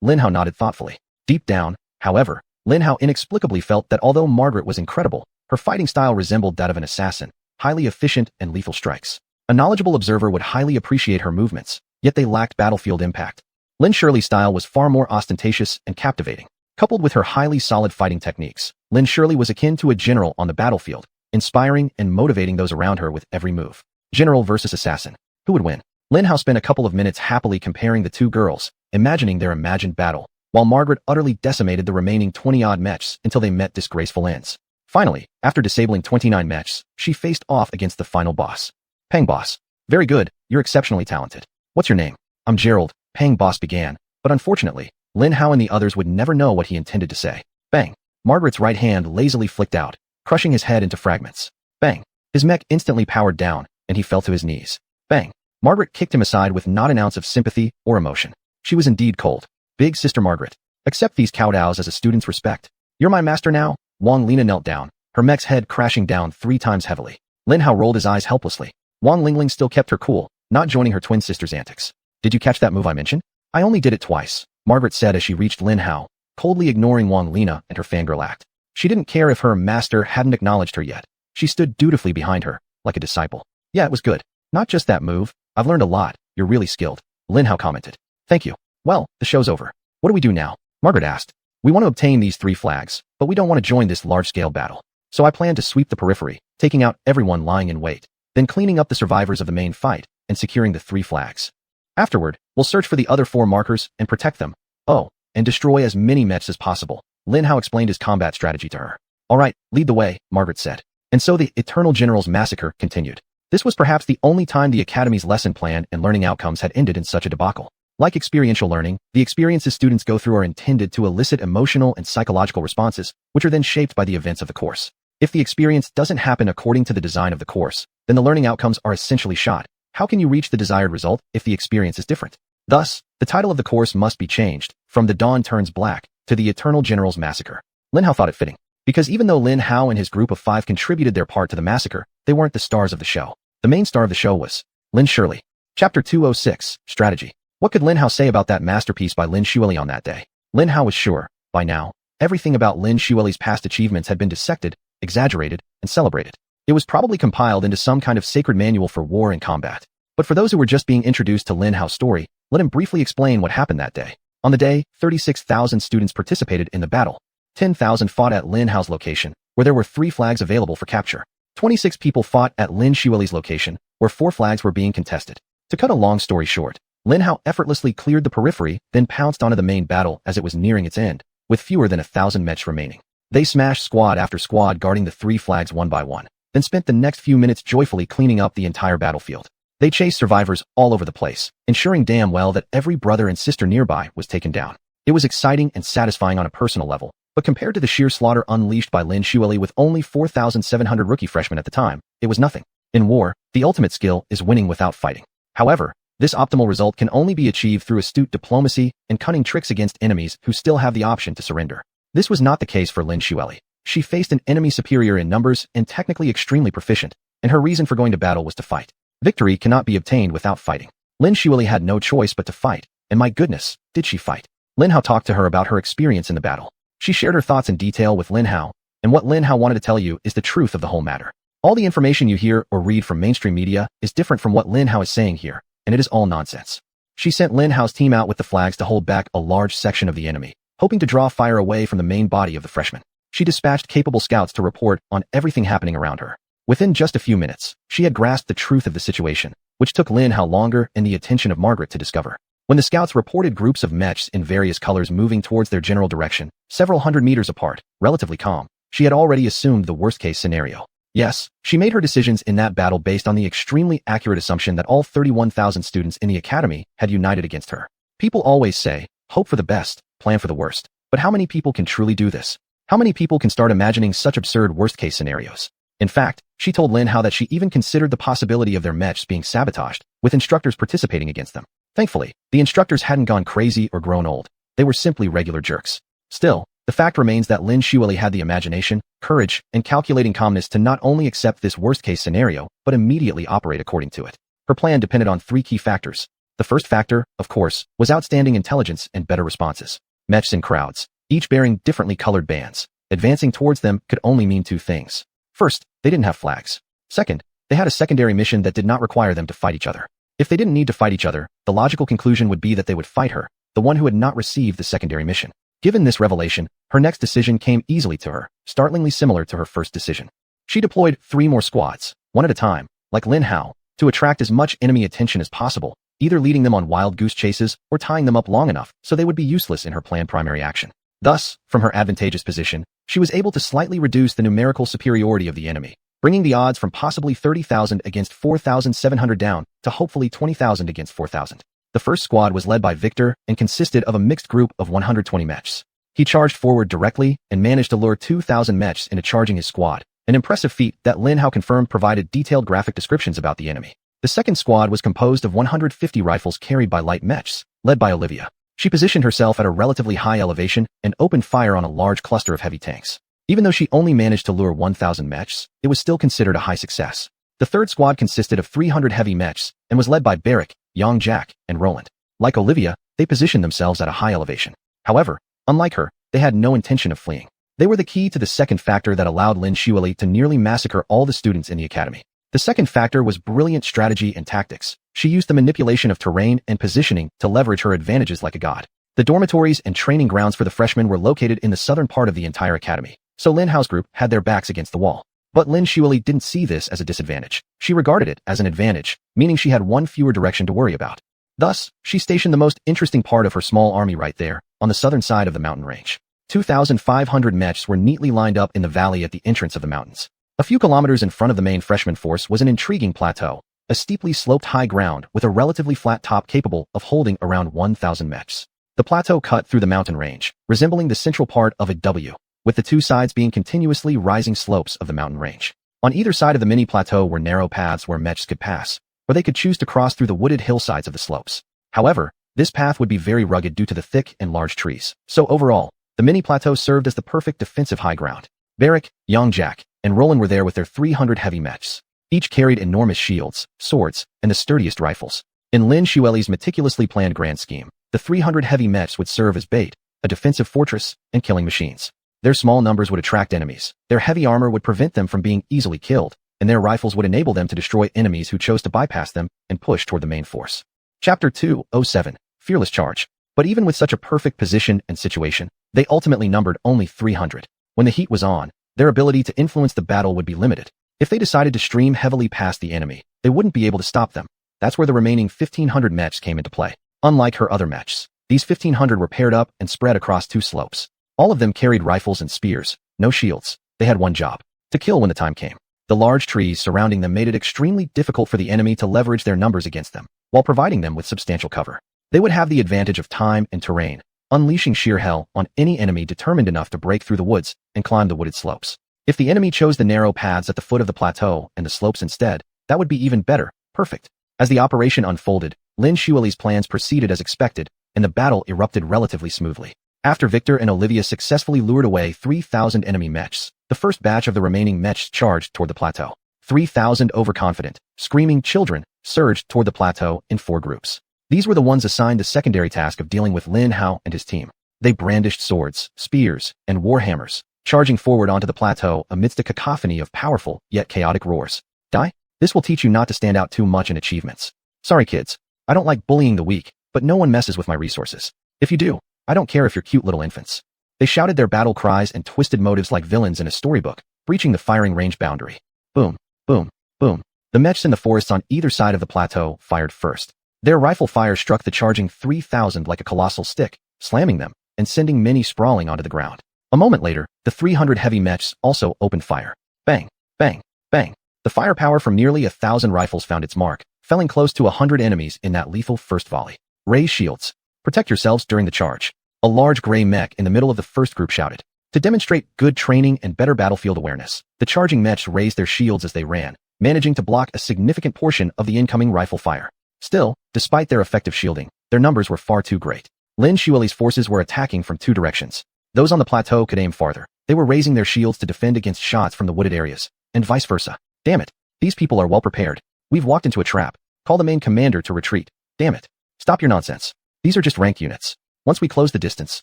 Lin Hao nodded thoughtfully. Deep down, however, Lin Hao inexplicably felt that although Margaret was incredible, her fighting style resembled that of an assassin, highly efficient and lethal strikes. A knowledgeable observer would highly appreciate her movements, yet they lacked battlefield impact. Lin Shirley's style was far more ostentatious and captivating. Coupled with her highly solid fighting techniques, Lin Shirley was akin to a general on the battlefield, inspiring and motivating those around her with every move. General versus assassin. Who would win? Lin Hao spent a couple of minutes happily comparing the two girls, imagining their imagined battle, while Margaret utterly decimated the remaining 20-odd mechs until they met disgraceful ends. Finally, after disabling 29 mechs, she faced off against the final boss. Pang Boss. Very good, you're exceptionally talented. What's your name? I'm Gerald, Pang Boss began, but unfortunately, Lin Hao and the others would never know what he intended to say. Bang! Margaret's right hand lazily flicked out, crushing his head into fragments. Bang! His mech instantly powered down, and he fell to his knees. Bang! Margaret kicked him aside with not an ounce of sympathy or emotion. She was indeed cold. Big Sister Margaret. Accept these kowtows as a student's respect. You're my master now? Wang Lina knelt down, her mech's head crashing down 3 times heavily. Lin Hao rolled his eyes helplessly. Wang Lingling still kept her cool, not joining her twin sister's antics. Did you catch that move I mentioned? I only did it twice, Margaret said as she reached Lin Hao, coldly ignoring Wang Lina and her fangirl act. She didn't care if her master hadn't acknowledged her yet. She stood dutifully behind her, like a disciple. Yeah, it was good. Not just that move. I've learned a lot. You're really skilled, Lin Hao commented. Thank you. Well, the show's over. What do we do now? Margaret asked. We want to obtain these 3 flags, but we don't want to join this large-scale battle. So I plan to sweep the periphery, taking out everyone lying in wait, then cleaning up the survivors of the main fight and securing the 3 flags. Afterward, we'll search for the other 4 markers and protect them. Oh, and destroy as many mechs as possible. Lin Hao explained his combat strategy to her. All right, lead the way, Margaret said. And so the Eternal General's massacre continued. This was perhaps the only time the Academy's lesson plan and learning outcomes had ended in such a debacle. Like experiential learning, the experiences students go through are intended to elicit emotional and psychological responses, which are then shaped by the events of the course. If the experience doesn't happen according to the design of the course, then the learning outcomes are essentially shot. How can you reach the desired result if the experience is different? Thus, the title of the course must be changed, from The Dawn Turns Black to The Eternal General's Massacre. Lin Hao thought it fitting, because even though Lin Hao and his group of 5 contributed their part to the massacre, they weren't the stars of the show. The main star of the show was Lin Shirley. Chapter 206, Strategy. What could Lin Hao say about that masterpiece by Lin Xueli on that day? Lin Hao was sure, by now, everything about Lin Xueli's past achievements had been dissected, exaggerated, and celebrated. It was probably compiled into some kind of sacred manual for war and combat. But for those who were just being introduced to Lin Hao's story, let him briefly explain what happened that day. On the day, 36,000 students participated in the battle. 10,000 fought at Lin Hao's location, where there were 3 flags available for capture. 26 people fought at Lin Xueli's location, where 4 flags were being contested. To cut a long story short, Lin Hao effortlessly cleared the periphery, then pounced onto the main battle as it was nearing its end, with fewer than 1,000 mechs remaining. They smashed squad after squad guarding the 3 flags one by one, then spent the next few minutes joyfully cleaning up the entire battlefield. They chased survivors all over the place, ensuring damn well that every brother and sister nearby was taken down. It was exciting and satisfying on a personal level, But compared to the sheer slaughter unleashed by Lin Xueli with only 4,700 rookie freshmen at the time, it was nothing. In war, the ultimate skill is winning without fighting. However, this optimal result can only be achieved through astute diplomacy and cunning tricks against enemies who still have the option to surrender. This was not the case for Lin Xueli. She faced an enemy superior in numbers and technically extremely proficient, and her reason for going to battle was to fight. Victory cannot be obtained without fighting. Lin Xueli had no choice but to fight, and my goodness, did she fight. Lin Hao talked to her about her experience in the battle. She shared her thoughts in detail with Lin Hao, and what Lin Hao wanted to tell you is the truth of the whole matter. All the information you hear or read from mainstream media is different from what Lin Hao is saying here, and it is all nonsense. She sent Lin Hao's team out with the flags to hold back a large section of the enemy, hoping to draw fire away from the main body of the freshmen. She dispatched capable scouts to report on everything happening around her. Within just a few minutes, she had grasped the truth of the situation, which took Lin Hao longer and the attention of Margaret to discover. When the scouts reported groups of mechs in various colors moving towards their general direction, several hundred meters apart, relatively calm, she had already assumed the worst-case scenario. Yes, she made her decisions in that battle based on the extremely accurate assumption that all 31,000 students in the academy had united against her. People always say, hope for the best, plan for the worst. But how many people can truly do this? How many people can start imagining such absurd worst-case scenarios? In fact, she told Lin Hao that she even considered the possibility of their mechs being sabotaged, with instructors participating against them. Thankfully, the instructors hadn't gone crazy or grown old. They were simply regular jerks. Still, the fact remains that Lin Xueli had the imagination, courage, and calculating calmness to not only accept this worst-case scenario, but immediately operate according to it. Her plan depended on three key factors. The first factor, of course, was outstanding intelligence and better responses. Mechs in crowds, each bearing differently colored bands. Advancing towards them could only mean two things. First, they didn't have flags. Second, they had a secondary mission that did not require them to fight each other. If they didn't need to fight each other, the logical conclusion would be that they would fight her, the one who had not received the secondary mission. Given this revelation, her next decision came easily to her, startlingly similar to her first decision. She deployed 3 more squads, one at a time, like Lin Hao, to attract as much enemy attention as possible, either leading them on wild goose chases or tying them up long enough so they would be useless in her planned primary action. Thus, from her advantageous position, she was able to slightly reduce the numerical superiority of the enemy, bringing the odds from possibly 30,000 against 4,700 down to hopefully 20,000 against 4,000. The first squad was led by Victor and consisted of a mixed group of 120 mechs. He charged forward directly and managed to lure 2,000 mechs into charging his squad, an impressive feat that Lin Hao confirmed provided detailed graphic descriptions about the enemy. The second squad was composed of 150 rifles carried by light mechs, led by Olivia. She positioned herself at a relatively high elevation and opened fire on a large cluster of heavy tanks. Even though she only managed to lure 1,000 mechs, it was still considered a high success. The third squad consisted of 300 heavy mechs and was led by Barrick, Yang Jack, and Roland. Like Olivia, they positioned themselves at a high elevation. However, unlike her, they had no intention of fleeing. They were the key to the second factor that allowed Lin Xueli to nearly massacre all the students in the academy. The second factor was brilliant strategy and tactics. She used the manipulation of terrain and positioning to leverage her advantages like a god. The dormitories and training grounds for the freshmen were located in the southern part of the entire academy, so Lin Hao's group had their backs against the wall. But Lin Xueli didn't see this as a disadvantage. She regarded it as an advantage, meaning she had one fewer direction to worry about. Thus, she stationed the most interesting part of her small army right there, on the southern side of the mountain range. 2,500 mechs were neatly lined up in the valley at the entrance of the mountains. A few kilometers in front of the main freshman force was an intriguing plateau, a steeply sloped high ground with a relatively flat top capable of holding around 1,000 mechs. The plateau cut through the mountain range, resembling the central part of a W, with the two sides being continuously rising slopes of the mountain range. On either side of the mini plateau were narrow paths where mechs could pass, or they could choose to cross through the wooded hillsides of the slopes. However, this path would be very rugged due to the thick and large trees. So overall, the mini plateau served as the perfect defensive high ground. Barrick, Yang Jack, and Roland were there with their 300 heavy mechs. Each carried enormous shields, swords, and the sturdiest rifles. In Lin Xueli's meticulously planned grand scheme, the 300 heavy mechs would serve as bait, a defensive fortress, and killing machines. Their small numbers would attract enemies, their heavy armor would prevent them from being easily killed, and their rifles would enable them to destroy enemies who chose to bypass them and push toward the main force. Chapter 207, Fearless Charge. But even with such a perfect position and situation, they ultimately numbered only 300. When the heat was on, their ability to influence the battle would be limited. If they decided to stream heavily past the enemy, they wouldn't be able to stop them. That's where the remaining 1,500 mechs came into play. Unlike her other mechs, these 1,500 were paired up and spread across 2 slopes. All of them carried rifles and spears, no shields. They had one job: to kill when the time came. The large trees surrounding them made it extremely difficult for the enemy to leverage their numbers against them, while providing them with substantial cover. They would have the advantage of time and terrain, unleashing sheer hell on any enemy determined enough to break through the woods and climb the wooded slopes. If the enemy chose the narrow paths at the foot of the plateau and the slopes instead, that would be even better, perfect. As the operation unfolded, Lin Xueli's plans proceeded as expected, and the battle erupted relatively smoothly. After Victor and Olivia successfully lured away 3,000 enemy mechs, the first batch of the remaining mechs charged toward the plateau. 3,000 overconfident, screaming children surged toward the plateau in 4 groups. These were the ones assigned the secondary task of dealing with Lin Hao and his team. They brandished swords, spears, and warhammers, charging forward onto the plateau amidst a cacophony of powerful yet chaotic roars. Die? This will teach you not to stand out too much in achievements. Sorry kids, I don't like bullying the weak, but no one messes with my resources. If you do, I don't care if you're cute little infants. They shouted their battle cries and twisted motives like villains in a storybook, breaching the firing range boundary. Boom, boom, boom. The mechs in the forests on either side of the plateau fired first. Their rifle fire struck the charging 3,000 like a colossal stick, slamming them and sending many sprawling onto the ground. A moment later, the 300 heavy mechs also opened fire. Bang, bang, bang. The firepower from nearly 1,000 rifles found its mark, felling close to 100 enemies in that lethal first volley. Raise shields. Protect yourselves during the charge. A large gray mech in the middle of the first group shouted. To demonstrate good training and better battlefield awareness, the charging mechs raised their shields as they ran, managing to block a significant portion of the incoming rifle fire. Still, despite their effective shielding, their numbers were far too great. Lin Xueli's forces were attacking from 2 directions. Those on the plateau could aim farther. They were raising their shields to defend against shots from the wooded areas, and vice versa. Damn it. These people are well prepared. We've walked into a trap. Call the main commander to retreat. Damn it. Stop your nonsense. These are just ranked units. Once we close the distance,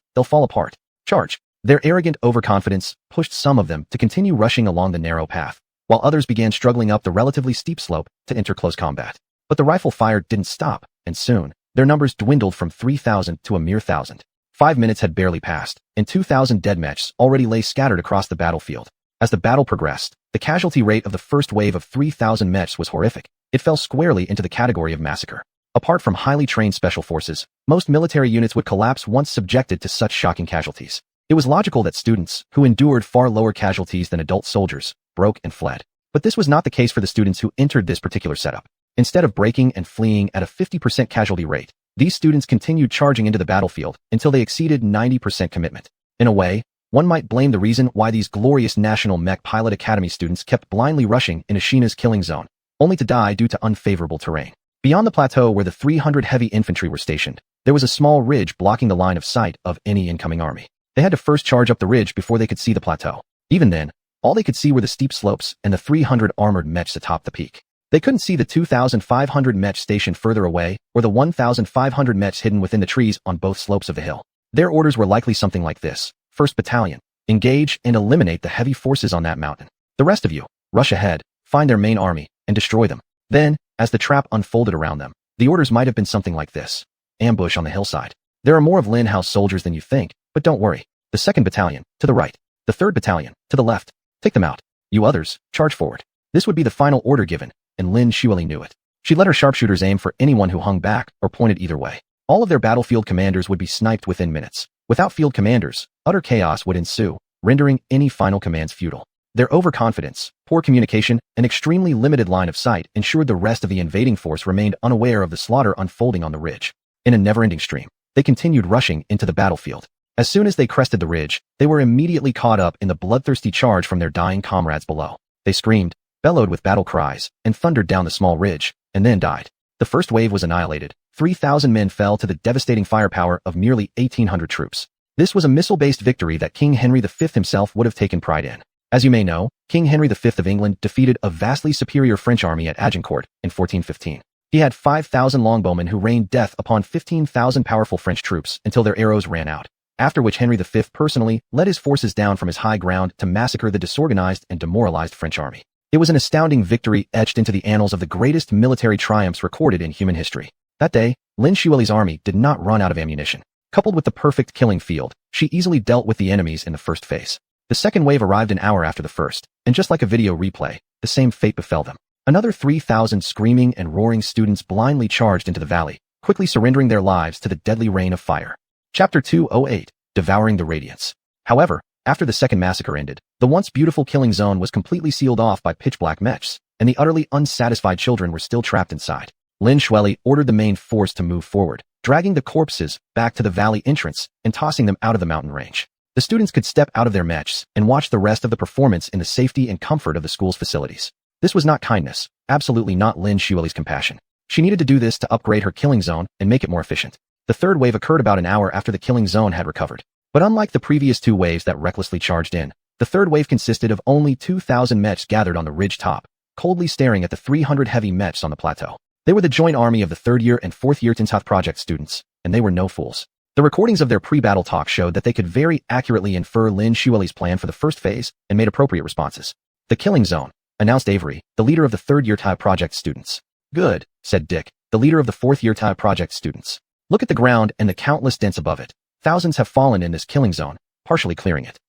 they'll fall apart. Charge. Their arrogant overconfidence pushed some of them to continue rushing along the narrow path, while others began struggling up the relatively steep slope to enter close combat. But the rifle fire didn't stop, and soon, their numbers dwindled from 3,000 to a mere 1,000. 5 minutes had barely passed, and 2,000 dead mechs already lay scattered across the battlefield. As the battle progressed, the casualty rate of the first wave of 3,000 mechs was horrific. It fell squarely into the category of massacre. Apart from highly trained special forces, most military units would collapse once subjected to such shocking casualties. It was logical that students, who endured far lower casualties than adult soldiers, broke and fled. But this was not the case for the students who entered this particular setup. Instead of breaking and fleeing at a 50% casualty rate, these students continued charging into the battlefield until they exceeded 90% commitment. In a way, one might blame the reason why these glorious National Mech Pilot Academy students kept blindly rushing into Shina's killing zone, only to die due to unfavorable terrain. Beyond the plateau where the 300 heavy infantry were stationed, there was a small ridge blocking the line of sight of any incoming army. They had to first charge up the ridge before they could see the plateau. Even then, all they could see were the steep slopes and the 300 armored mechs atop the peak. They couldn't see the 2,500 mechs stationed further away or the 1,500 mechs hidden within the trees on both slopes of the hill. Their orders were likely something like this. 1st Battalion, engage and eliminate the heavy forces on that mountain. The rest of you, rush ahead, find their main army, and destroy them. Then, as the trap unfolded around them, the orders might have been something like this. Ambush on the hillside. There are more of Lin Hao's soldiers than you think, but don't worry. The 2nd Battalion, to the right. The 3rd Battalion, to the left. Take them out. You others, charge forward. This would be the final order given, and Lin Xueli knew it. She let her sharpshooters aim for anyone who hung back or pointed either way. All of their battlefield commanders would be sniped within minutes. Without field commanders, utter chaos would ensue, rendering any final commands futile. Their overconfidence, poor communication, and extremely limited line of sight ensured the rest of the invading force remained unaware of the slaughter unfolding on the ridge. In a never-ending stream, they continued rushing into the battlefield. As soon as they crested the ridge, they were immediately caught up in the bloodthirsty charge from their dying comrades below. They screamed, bellowed with battle cries, and thundered down the small ridge, and then died. The first wave was annihilated. 3,000 men fell to the devastating firepower of nearly 1,800 troops. This was a missile-based victory that King Henry V himself would have taken pride in. As you may know, King Henry V of England defeated a vastly superior French army at Agincourt in 1415. He had 5,000 longbowmen who rained death upon 15,000 powerful French troops until their arrows ran out, after which Henry V personally led his forces down from his high ground to massacre the disorganized and demoralized French army. It was an astounding victory etched into the annals of the greatest military triumphs recorded in human history. That day, Lin Xueli's army did not run out of ammunition. Coupled with the perfect killing field, she easily dealt with the enemies in the first phase. The second wave arrived an hour after the first, and just like a video replay, the same fate befell them. Another 3,000 screaming and roaring students blindly charged into the valley, quickly surrendering their lives to the deadly rain of fire. Chapter 208, Devouring the Radiance. However, after the second massacre ended, the once beautiful killing zone was completely sealed off by pitch-black mechs, and the utterly unsatisfied children were still trapped inside. Lin Xueli ordered the main force to move forward, dragging the corpses back to the valley entrance and tossing them out of the mountain range. The students could step out of their mechs and watch the rest of the performance in the safety and comfort of the school's facilities. This was not kindness, absolutely not Lin Xueli's compassion. She needed to do this to upgrade her killing zone and make it more efficient. The third wave occurred about an hour after the killing zone had recovered. But unlike the previous two waves that recklessly charged in, the third wave consisted of only 2,000 mechs gathered on the ridge top, coldly staring at the 300 heavy mechs on the plateau. They were the joint army of the third-year and fourth-year Tinsath Project students, and they were no fools. The recordings of their pre-battle talk showed that they could very accurately infer Lin Xueli's plan for the first phase and made appropriate responses. The killing zone, announced Avery, the leader of the third-year TIE Project students. Good, said Dick, the leader of the fourth-year TIE Project students. Look at the ground and the countless dents above it. Thousands have fallen in this killing zone, partially clearing it.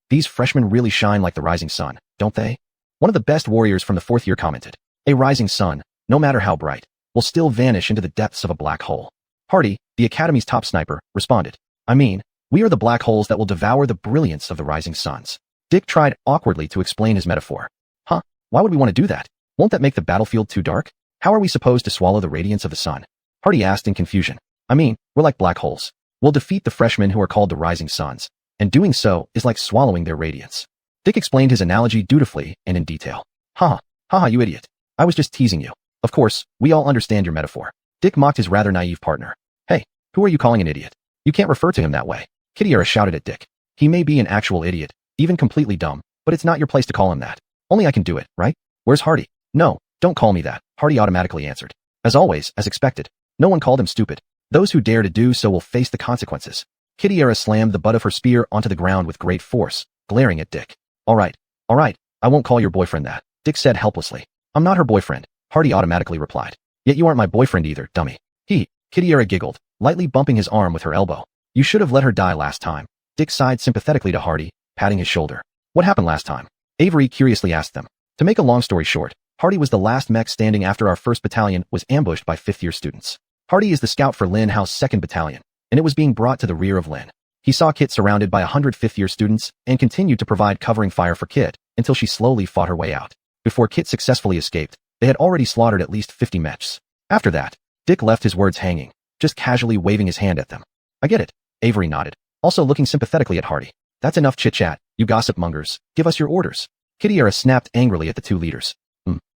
These freshmen really shine like the rising sun, don't they? One of the best warriors from the fourth year commented. A rising sun, no matter how bright, will still vanish into the depths of a black hole. Hardy, the Academy's top sniper, responded. I mean, we are the black holes that will devour the brilliance of the rising suns. Dick tried awkwardly to explain his metaphor. Huh? Why would we want to do that? Won't that make the battlefield too dark? How are we supposed to swallow the radiance of the sun? Hardy asked in confusion. I mean, we're like black holes. We'll defeat the freshmen who are called the rising suns, and doing so is like swallowing their radiance. Dick explained his analogy dutifully and in detail. Haha, you idiot. I was just teasing you. Of course, we all understand your metaphor. Dick mocked his rather naive partner. Hey, who are you calling an idiot? You can't refer to him that way. Kitiara shouted at Dick. He may be an actual idiot, even completely dumb, but it's not your place to call him that. Only I can do it, right? Where's Hardy? No, don't call me that, Hardy automatically answered. As always, as expected, no one called him stupid. Those who dare to do so will face the consequences. Kitiara slammed the butt of her spear onto the ground with great force, glaring at Dick. All right, I won't call your boyfriend that, Dick said helplessly. I'm not her boyfriend, Hardy automatically replied. Yet you aren't my boyfriend either, dummy. Kitiara giggled, lightly bumping his arm with her elbow. You should have let her die last time. Dick sighed sympathetically to Hardy, patting his shoulder. What happened last time? Avery curiously asked them. To make a long story short, Hardy was the last mech standing after our 1st battalion was ambushed by 5th-year students. Hardy is the scout for Lin Hao's 2nd battalion, and it was being brought to the rear of Lin. He saw Kit surrounded by 100 5th-year students and continued to provide covering fire for Kit until she slowly fought her way out. Before Kit successfully escaped, they had already slaughtered at least 50 mechs. After that, Dick left his words hanging, just casually waving his hand at them. I get it, Avery nodded, also looking sympathetically at Hardy. That's enough chit-chat, you gossip mongers. Give us your orders. Kitiara snapped angrily at the two leaders.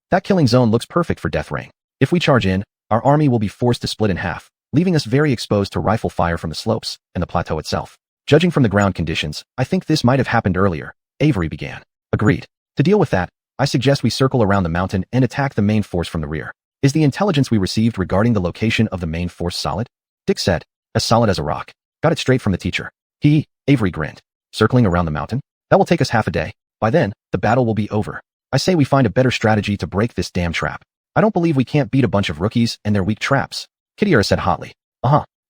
That killing zone looks perfect for Death Rain. If we charge in, our army will be forced to split in half, leaving us very exposed to rifle fire from the slopes and the plateau itself. Judging from the ground conditions, I think this might have happened earlier, Avery began. Agreed. To deal with that, I suggest we circle around the mountain and attack the main force from the rear. Is the intelligence we received regarding the location of the main force solid? Dick said. As solid as a rock. Got it straight from the teacher. Avery grinned. Circling around the mountain? That will take us half a day. By then, the battle will be over. I say we find a better strategy to break this damn trap. I don't believe we can't beat a bunch of rookies and their weak traps, Kitiara said hotly.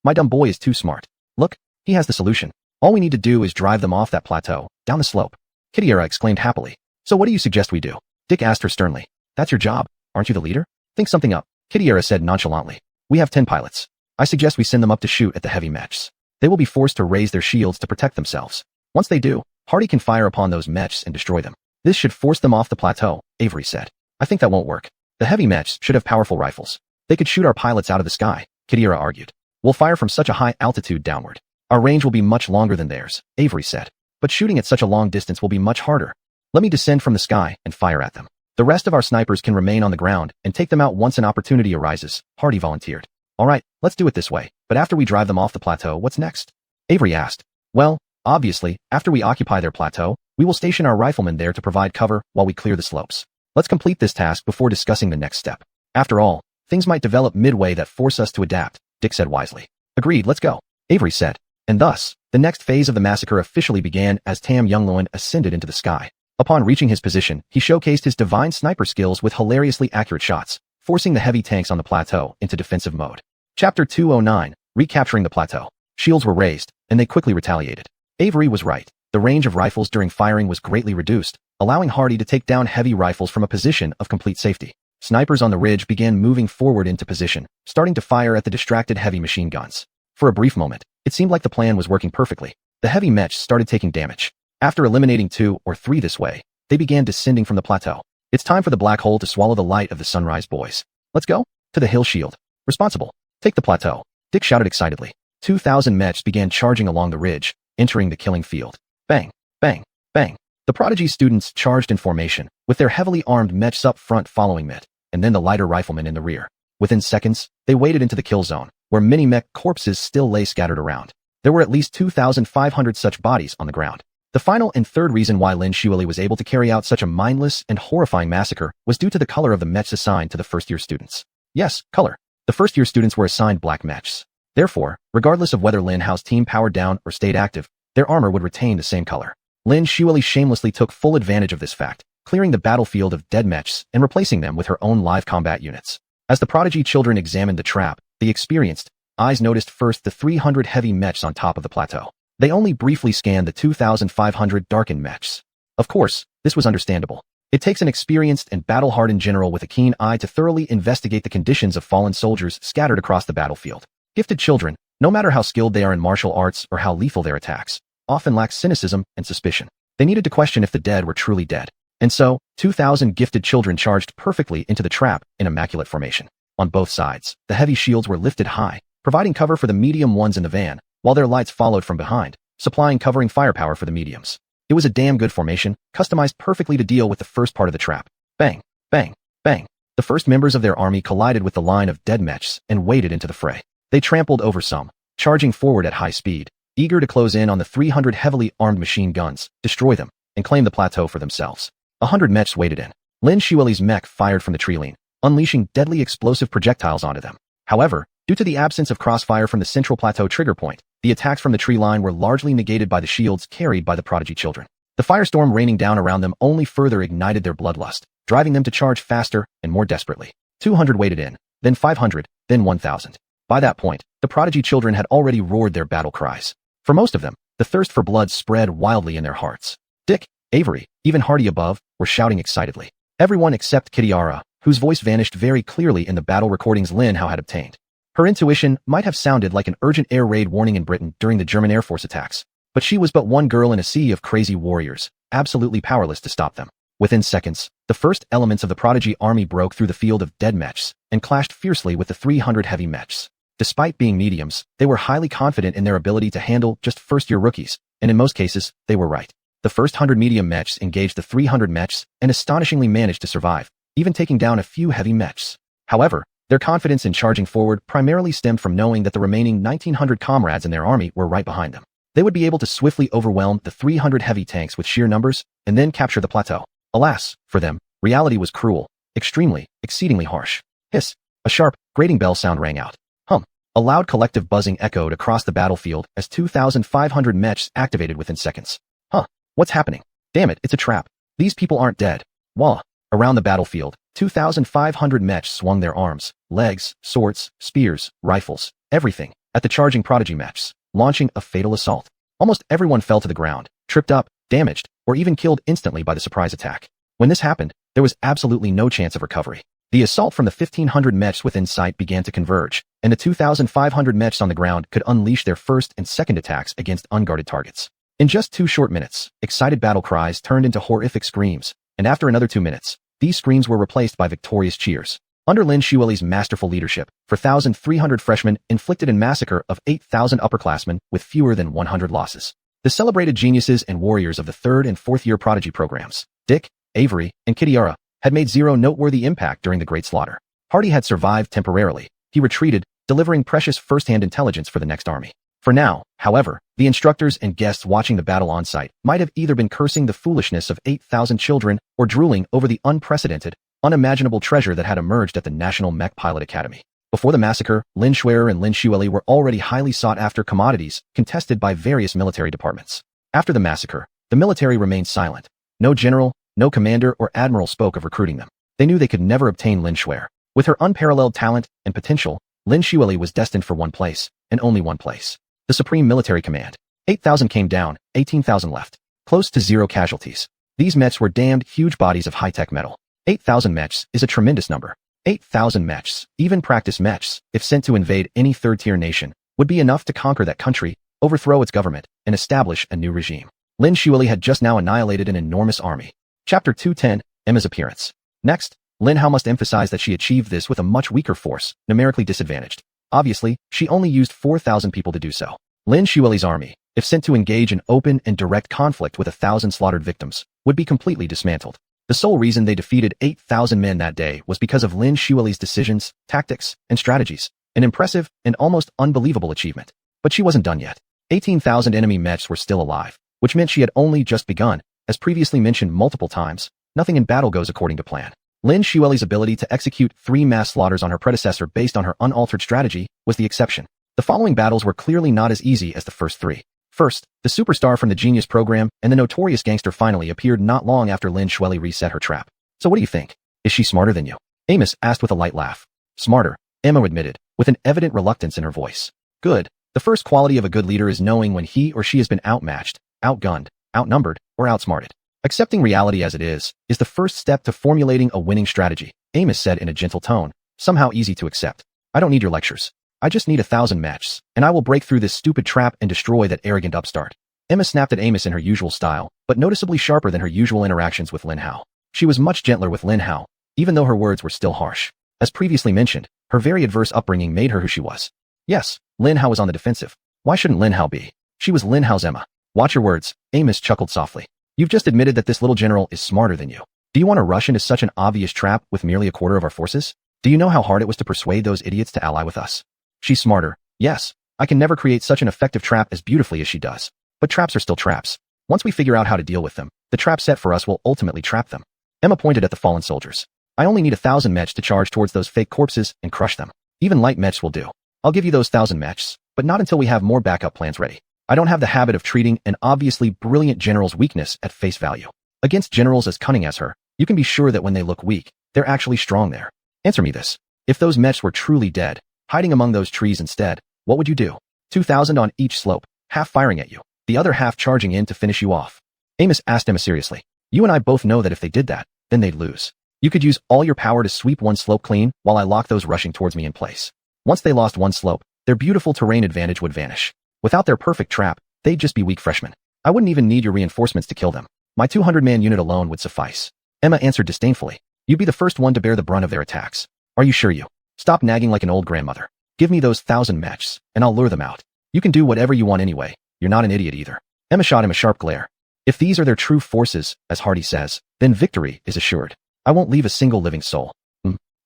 My dumb boy is too smart. Look, he has the solution. All we need to do is drive them off that plateau, down the slope. Kitiara exclaimed happily. So what do you suggest we do? Dick asked her sternly. That's your job, aren't you the leader? Think something up, Kitiara said nonchalantly. We have 10 pilots. I suggest we send them up to shoot at the heavy mechs. They will be forced to raise their shields to protect themselves. Once they do, Hardy can fire upon those mechs and destroy them. This should force them off the plateau, Avery said. I think that won't work. The heavy mechs should have powerful rifles. They could shoot our pilots out of the sky, Kitiara argued. We'll fire from such a high altitude downward. Our range will be much longer than theirs, Avery said. But shooting at such a long distance will be much harder. Let me descend from the sky and fire at them. The rest of our snipers can remain on the ground and take them out once an opportunity arises, Hardy volunteered. All right, let's do it this way. But after we drive them off the plateau, what's next? Avery asked. Well, obviously, after we occupy their plateau, we will station our riflemen there to provide cover while we clear the slopes. Let's complete this task before discussing the next step. After all, things might develop midway that force us to adapt, Dick said wisely. Agreed, let's go, Avery said. And thus, the next phase of the massacre officially began as Tam Xuanyuan ascended into the sky. Upon reaching his position, he showcased his divine sniper skills with hilariously accurate shots, forcing the heavy tanks on the plateau into defensive mode. Chapter 209, Recapturing the Plateau. Shields were raised, and they quickly retaliated. Avery was right. The range of rifles during firing was greatly reduced, allowing Hardy to take down heavy rifles from a position of complete safety. Snipers on the ridge began moving forward into position, starting to fire at the distracted heavy machine guns. For a brief moment, it seemed like the plan was working perfectly. The heavy mechs started taking damage. After eliminating 2 or 3 this way, they began descending from the plateau. It's time for the black hole to swallow the light of the sunrise, boys. Let's go. To the hill shield. Responsible. Take the plateau. Dick shouted excitedly. 2,000 mechs began charging along the ridge, entering the killing field. Bang, bang, bang. The Prodigy students charged in formation, with their heavily armed mechs up front following Mitt, and then the lighter riflemen in the rear. Within seconds, they waded into the kill zone, where many mech corpses still lay scattered around. There were at least 2,500 such bodies on the ground. The final and third reason why Lin Xueli was able to carry out such a mindless and horrifying massacre was due to the color of the mechs assigned to the first-year students. Yes, color. The first-year students were assigned black mechs. Therefore, regardless of whether Lin Hao's team powered down or stayed active, their armor would retain the same color. Lin Xueli shamelessly took full advantage of this fact, clearing the battlefield of dead mechs and replacing them with her own live combat units. As the Prodigy children examined the trap, the experienced eyes noticed first the 300 heavy mechs on top of the plateau. They only briefly scanned the 2,500 darkened mechs. Of course, this was understandable. It takes an experienced and battle-hardened general with a keen eye to thoroughly investigate the conditions of fallen soldiers scattered across the battlefield. Gifted children, no matter how skilled they are in martial arts or how lethal their attacks, often lack cynicism and suspicion. They needed to question if the dead were truly dead. And so, 2,000 gifted children charged perfectly into the trap in immaculate formation. On both sides, the heavy shields were lifted high, providing cover for the medium ones in the van, while their lights followed from behind, supplying covering firepower for the mediums. It was a damn good formation, customized perfectly to deal with the first part of the trap. Bang, bang, bang. The first members of their army collided with the line of dead mechs and waded into the fray. They trampled over some, charging forward at high speed, eager to close in on the 300 heavily armed machine guns, destroy them, and claim the plateau for themselves. 100 mechs waded in. Lin Xueli's mech fired from the tree line, unleashing deadly explosive projectiles onto them. However, due to the absence of crossfire from the central plateau trigger point, the attacks from the tree line were largely negated by the shields carried by the Prodigy children. The firestorm raining down around them only further ignited their bloodlust, driving them to charge faster and more desperately. 200 waded in, then 500, then 1,000. By that point, the Prodigy children had already roared their battle cries. For most of them, the thirst for blood spread wildly in their hearts. Dick, Avery, even Hardy above, were shouting excitedly. Everyone except Kitiara, whose voice vanished very clearly in the battle recordings Lin Hao had obtained. Her intuition might have sounded like an urgent air raid warning in Britain during the German Air Force attacks, but she was but one girl in a sea of crazy warriors, absolutely powerless to stop them. Within seconds, the first elements of the Prodigy army broke through the field of dead mechs and clashed fiercely with the 300 heavy mechs. Despite being mediums, they were highly confident in their ability to handle just first-year rookies, and in most cases, they were right. The first 100 medium mechs engaged the 300 mechs and astonishingly managed to survive, even taking down a few heavy mechs. However, their confidence in charging forward primarily stemmed from knowing that the remaining 1,900 comrades in their army were right behind them. They would be able to swiftly overwhelm the 300 heavy tanks with sheer numbers and then capture the plateau. Alas, for them, reality was cruel, extremely, exceedingly harsh. Hiss! A sharp, grating bell sound rang out. Hum! A loud collective buzzing echoed across the battlefield as 2,500 mechs activated within seconds. Huh! What's happening? Damn it, it's a trap. These people aren't dead. Wah! Around the battlefield, 2,500 mechs swung their arms, legs, swords, spears, rifles, everything, at the charging Prodigy mechs, launching a fatal assault. Almost everyone fell to the ground, tripped up, damaged, or even killed instantly by the surprise attack. When this happened, there was absolutely no chance of recovery. The assault from the 1,500 mechs within sight began to converge, and the 2,500 mechs on the ground could unleash their first and second attacks against unguarded targets. In just 2 short minutes, excited battle cries turned into horrific screams, and after another 2 minutes, these screams were replaced by victorious cheers. Under Lin Xueli's masterful leadership, 4,300 freshmen inflicted a massacre of 8,000 upperclassmen with fewer than 100 losses. The celebrated geniuses and warriors of the 3rd and 4th year Prodigy programs, Dick, Avery, and Kitiara, had made zero noteworthy impact during the Great Slaughter. Hardy had survived temporarily. He retreated, delivering precious first-hand intelligence for the next army. For now, however, the instructors and guests watching the battle on site might have either been cursing the foolishness of 8,000 children or drooling over the unprecedented, unimaginable treasure that had emerged at the National Mech Pilot Academy. Before the massacre, Lin Xueri and Lin Xueli were already highly sought-after commodities contested by various military departments. After the massacre, the military remained silent. No general, no commander or admiral spoke of recruiting them. They knew they could never obtain Lin Xueri. With her unparalleled talent and potential, Lin Xueli was destined for one place, and only one place. The Supreme Military Command. 8,000 came down, 18,000 left. Close to zero casualties. These mechs were damned huge bodies of high-tech metal. 8,000 mechs is a tremendous number. 8,000 mechs, even practice mechs, if sent to invade any third-tier nation, would be enough to conquer that country, overthrow its government, and establish a new regime. Lin Xueli had just now annihilated an enormous army. Chapter 210, Emma's Appearance. Next, Lin Hao must emphasize that she achieved this with a much weaker force, numerically disadvantaged. Obviously, she only used 4,000 people to do so. Lin Xueli's army, if sent to engage in open and direct conflict with 1,000 slaughtered victims, would be completely dismantled. The sole reason they defeated 8,000 men that day was because of Lin Xueli's decisions, tactics, and strategies, an impressive and almost unbelievable achievement. But she wasn't done yet. 18,000 enemy mechs were still alive, which meant she had only just begun. As previously mentioned multiple times, nothing in battle goes according to plan. Lin Xueli's ability to execute 3 mass slaughters on her predecessor based on her unaltered strategy was the exception. The following battles were clearly not as easy as the first 3. First, the superstar from the Genius program and the notorious gangster finally appeared not long after Lin Xueli reset her trap. So what do you think? Is she smarter than you? Amos asked with a light laugh. Smarter, Emma admitted, with an evident reluctance in her voice. Good. The first quality of a good leader is knowing when he or she has been outmatched, outgunned, outnumbered, or outsmarted. Accepting reality as it is the first step to formulating a winning strategy, Amos said in a gentle tone, somehow easy to accept. I don't need your lectures. I just need 1,000 mechs, and I will break through this stupid trap and destroy that arrogant upstart. Emma snapped at Amos in her usual style, but noticeably sharper than her usual interactions with Lin Hao. She was much gentler with Lin Hao, even though her words were still harsh. As previously mentioned, her very adverse upbringing made her who she was. Yes, Lin Hao was on the defensive. Why shouldn't Lin Hao be? She was Lin Hao's Emma. Watch your words, Amos chuckled softly. You've just admitted that this little general is smarter than you. Do you want to rush into such an obvious trap with merely a quarter of our forces? Do you know how hard it was to persuade those idiots to ally with us? She's smarter, yes. I can never create such an effective trap as beautifully as she does. But traps are still traps. Once we figure out how to deal with them, the trap set for us will ultimately trap them. Emma pointed at the fallen soldiers. I only need 1,000 mechs to charge towards those fake corpses and crush them. Even light mechs will do. I'll give you those 1,000 mechs, but not until we have more backup plans ready. I don't have the habit of treating an obviously brilliant general's weakness at face value. Against generals as cunning as her, you can be sure that when they look weak, they're actually strong there. Answer me this. If those mechs were truly dead, hiding among those trees instead, what would you do? 2,000 on each slope, half firing at you, the other half charging in to finish you off. Amos asked Emma seriously. You and I both know that if they did that, then they'd lose. You could use all your power to sweep one slope clean while I lock those rushing towards me in place. Once they lost one slope, their beautiful terrain advantage would vanish. Without their perfect trap, they'd just be weak freshmen. I wouldn't even need your reinforcements to kill them. My 200-man unit alone would suffice. Emma answered disdainfully. You'd be the first one to bear the brunt of their attacks. Are you sure you? Stop nagging like an old grandmother. Give me those 1,000 mechs, and I'll lure them out. You can do whatever you want anyway. You're not an idiot either. Emma shot him a sharp glare. If these are their true forces, as Hardy says, then victory is assured. I won't leave a single living soul.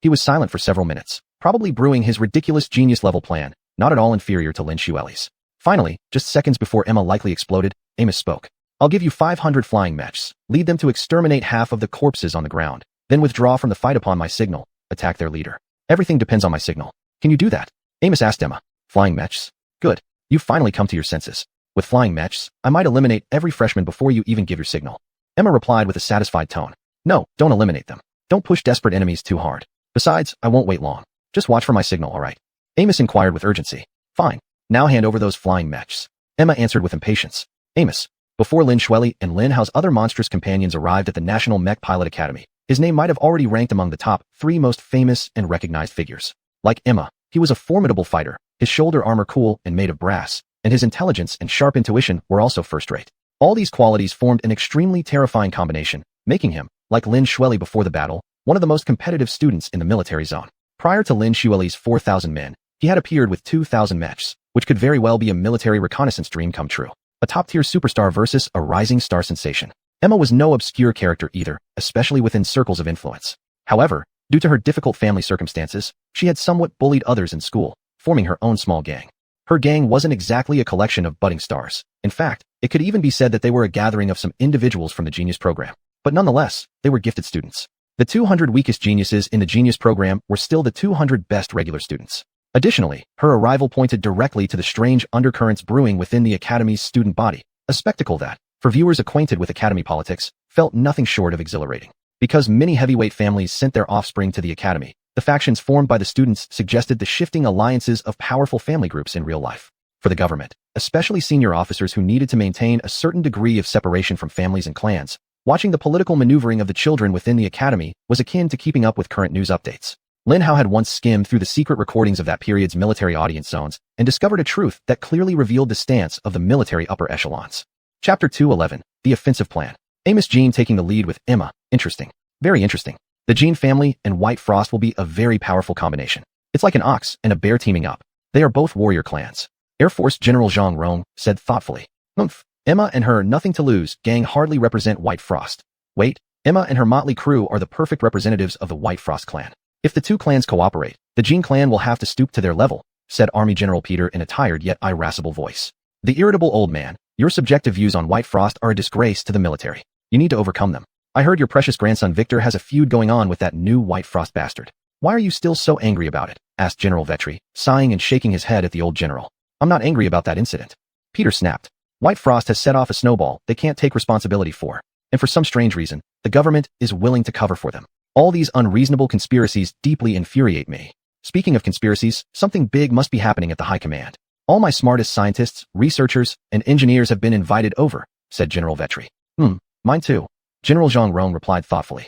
He was silent for several minutes, probably brewing his ridiculous genius-level plan, not at all inferior to Lin Xueli's. Finally, just seconds before Emma likely exploded, Amos spoke. I'll give you 500 flying mechs, lead them to exterminate half of the corpses on the ground, then withdraw from the fight upon my signal, attack their leader. Everything depends on my signal. Can you do that? Amos asked Emma. Flying mechs? Good. You've finally come to your senses. With flying mechs, I might eliminate every freshman before you even give your signal. Emma replied with a satisfied tone. No, don't eliminate them. Don't push desperate enemies too hard. Besides, I won't wait long. Just watch for my signal, all right? Amos inquired with urgency. Fine. Now hand over those flying mechs. Emma answered with impatience. Amos. Before Lin Xueli and Lin Hao's other monstrous companions arrived at the National Mech Pilot Academy, his name might have already ranked among the top 3 most famous and recognized figures. Like Emma, he was a formidable fighter, his shoulder armor cool and made of brass, and his intelligence and sharp intuition were also first-rate. All these qualities formed an extremely terrifying combination, making him, like Lin Xueli before the battle, one of the most competitive students in the military zone. Prior to Lin Xueli's 4,000 men, he had appeared with 2,000 mechs, which could very well be a military reconnaissance dream come true. A top-tier superstar versus a rising star sensation. Emma was no obscure character either, especially within circles of influence. However, due to her difficult family circumstances, she had somewhat bullied others in school, forming her own small gang. Her gang wasn't exactly a collection of budding stars. In fact, it could even be said that they were a gathering of some individuals from the Genius program. But nonetheless, they were gifted students. The 200 weakest geniuses in the Genius program were still the 200 best regular students. Additionally, her arrival pointed directly to the strange undercurrents brewing within the Academy's student body, a spectacle that, for viewers acquainted with Academy politics, felt nothing short of exhilarating. Because many heavyweight families sent their offspring to the Academy, the factions formed by the students suggested the shifting alliances of powerful family groups in real life. For the government, especially senior officers who needed to maintain a certain degree of separation from families and clans, watching the political maneuvering of the children within the Academy was akin to keeping up with current news updates. Lin Hao had once skimmed through the secret recordings of that period's military audience zones and discovered a truth that clearly revealed the stance of the military upper echelons. Chapter 211, The Offensive Plan. Amos Jean taking the lead with Emma. Interesting. Very interesting. The Jean family and White Frost will be a very powerful combination. It's like an ox and a bear teaming up. They are both warrior clans. Air Force General Xuanyuan said thoughtfully. Emma and her nothing-to-lose gang hardly represent White Frost. Wait, Emma and her motley crew are the perfect representatives of the White Frost clan. If the two clans cooperate, the Jean clan will have to stoop to their level, said Army General Peter in a tired yet irascible voice. The irritable old man, your subjective views on White Frost are a disgrace to the military. You need to overcome them. I heard your precious grandson Victor has a feud going on with that new White Frost bastard. Why are you still so angry about it? Asked General Vetri, sighing and shaking his head at the old general. I'm not angry about that incident. Peter snapped. White Frost has set off a snowball they can't take responsibility for, and for some strange reason, the government is willing to cover for them. All these unreasonable conspiracies deeply infuriate me. Speaking of conspiracies, something big must be happening at the high command. All my smartest scientists, researchers, and engineers have been invited over, said General Vetri. Mine too. General Xuanyuan replied thoughtfully.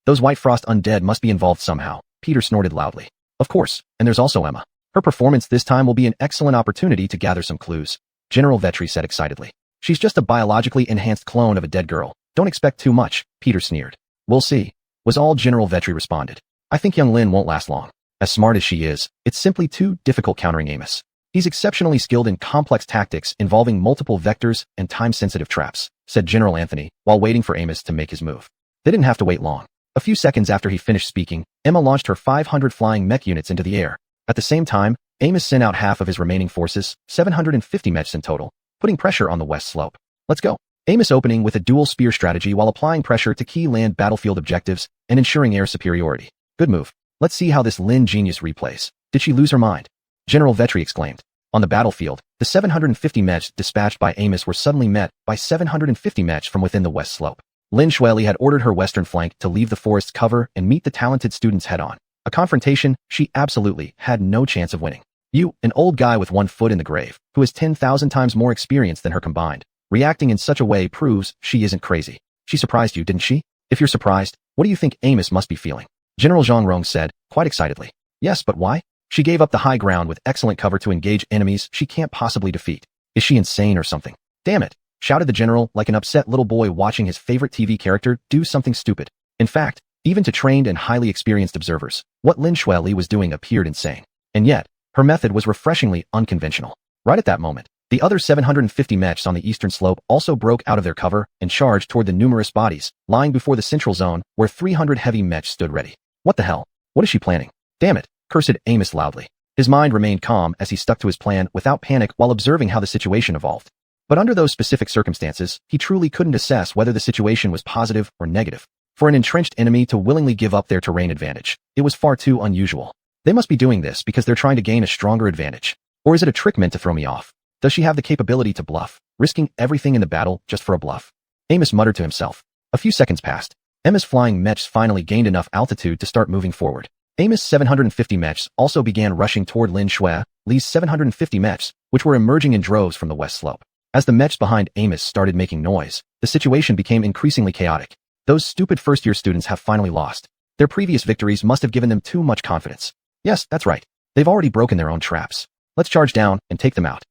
Those White Frost undead must be involved somehow. Peter snorted loudly. Of course, and there's also Emma. Her performance this time will be an excellent opportunity to gather some clues. General Vetri said excitedly. She's just a biologically enhanced clone of a dead girl. Don't expect too much, Peter sneered. We'll see, was all General Vetri responded. I think young Lin won't last long. As smart as she is, it's simply too difficult countering Amos. He's exceptionally skilled in complex tactics involving multiple vectors and time-sensitive traps, said General Anthony, while waiting for Amos to make his move. They didn't have to wait long. A few seconds after he finished speaking, Emma launched her 500 flying mech units into the air. At the same time, Amos sent out half of his remaining forces, 750 mechs in total, putting pressure on the west slope. Let's go. Amos opening with a dual spear strategy while applying pressure to key land battlefield objectives and ensuring air superiority. Good move. Let's see how this Lin genius replays. Did she lose her mind? General Vetri exclaimed. On the battlefield, the 750 mechs dispatched by Amos were suddenly met by 750 mechs from within the west slope. Lin Xueli had ordered her western flank to leave the forest's cover and meet the talented students head-on. A confrontation she absolutely had no chance of winning. You, an old guy with one foot in the grave, who has 10,000 times more experience than her combined, reacting in such a way proves she isn't crazy. She surprised you, didn't she? If you're surprised, what do you think Amos must be feeling? General Xuanyuan said, quite excitedly. Yes, but why? She gave up the high ground with excellent cover to engage enemies she can't possibly defeat. Is she insane or something? Damn it, shouted the general like an upset little boy watching his favorite TV character do something stupid. In fact, even to trained and highly experienced observers, what Lin Xueli was doing appeared insane. And yet, her method was refreshingly unconventional. Right at that moment, the other 750 mechs on the eastern slope also broke out of their cover and charged toward the numerous bodies lying before the central zone where 300 heavy mechs stood ready. What the hell? What is she planning? Damn it, cursed Amos loudly. His mind remained calm as he stuck to his plan without panic while observing how the situation evolved. But under those specific circumstances, he truly couldn't assess whether the situation was positive or negative. For an entrenched enemy to willingly give up their terrain advantage, it was far too unusual. They must be doing this because they're trying to gain a stronger advantage. Or is it a trick meant to throw me off? Does she have the capability to bluff, risking everything in the battle just for a bluff? Amos muttered to himself. A few seconds passed. Emma's flying mechs finally gained enough altitude to start moving forward. Amos' 750 mechs also began rushing toward Lin Xueli's 750 mechs, which were emerging in droves from the west slope. As the mechs behind Amos started making noise, the situation became increasingly chaotic. Those stupid first-year students have finally lost. Their previous victories must have given them too much confidence. Yes, that's right. They've already broken their own traps. Let's charge down and take them out.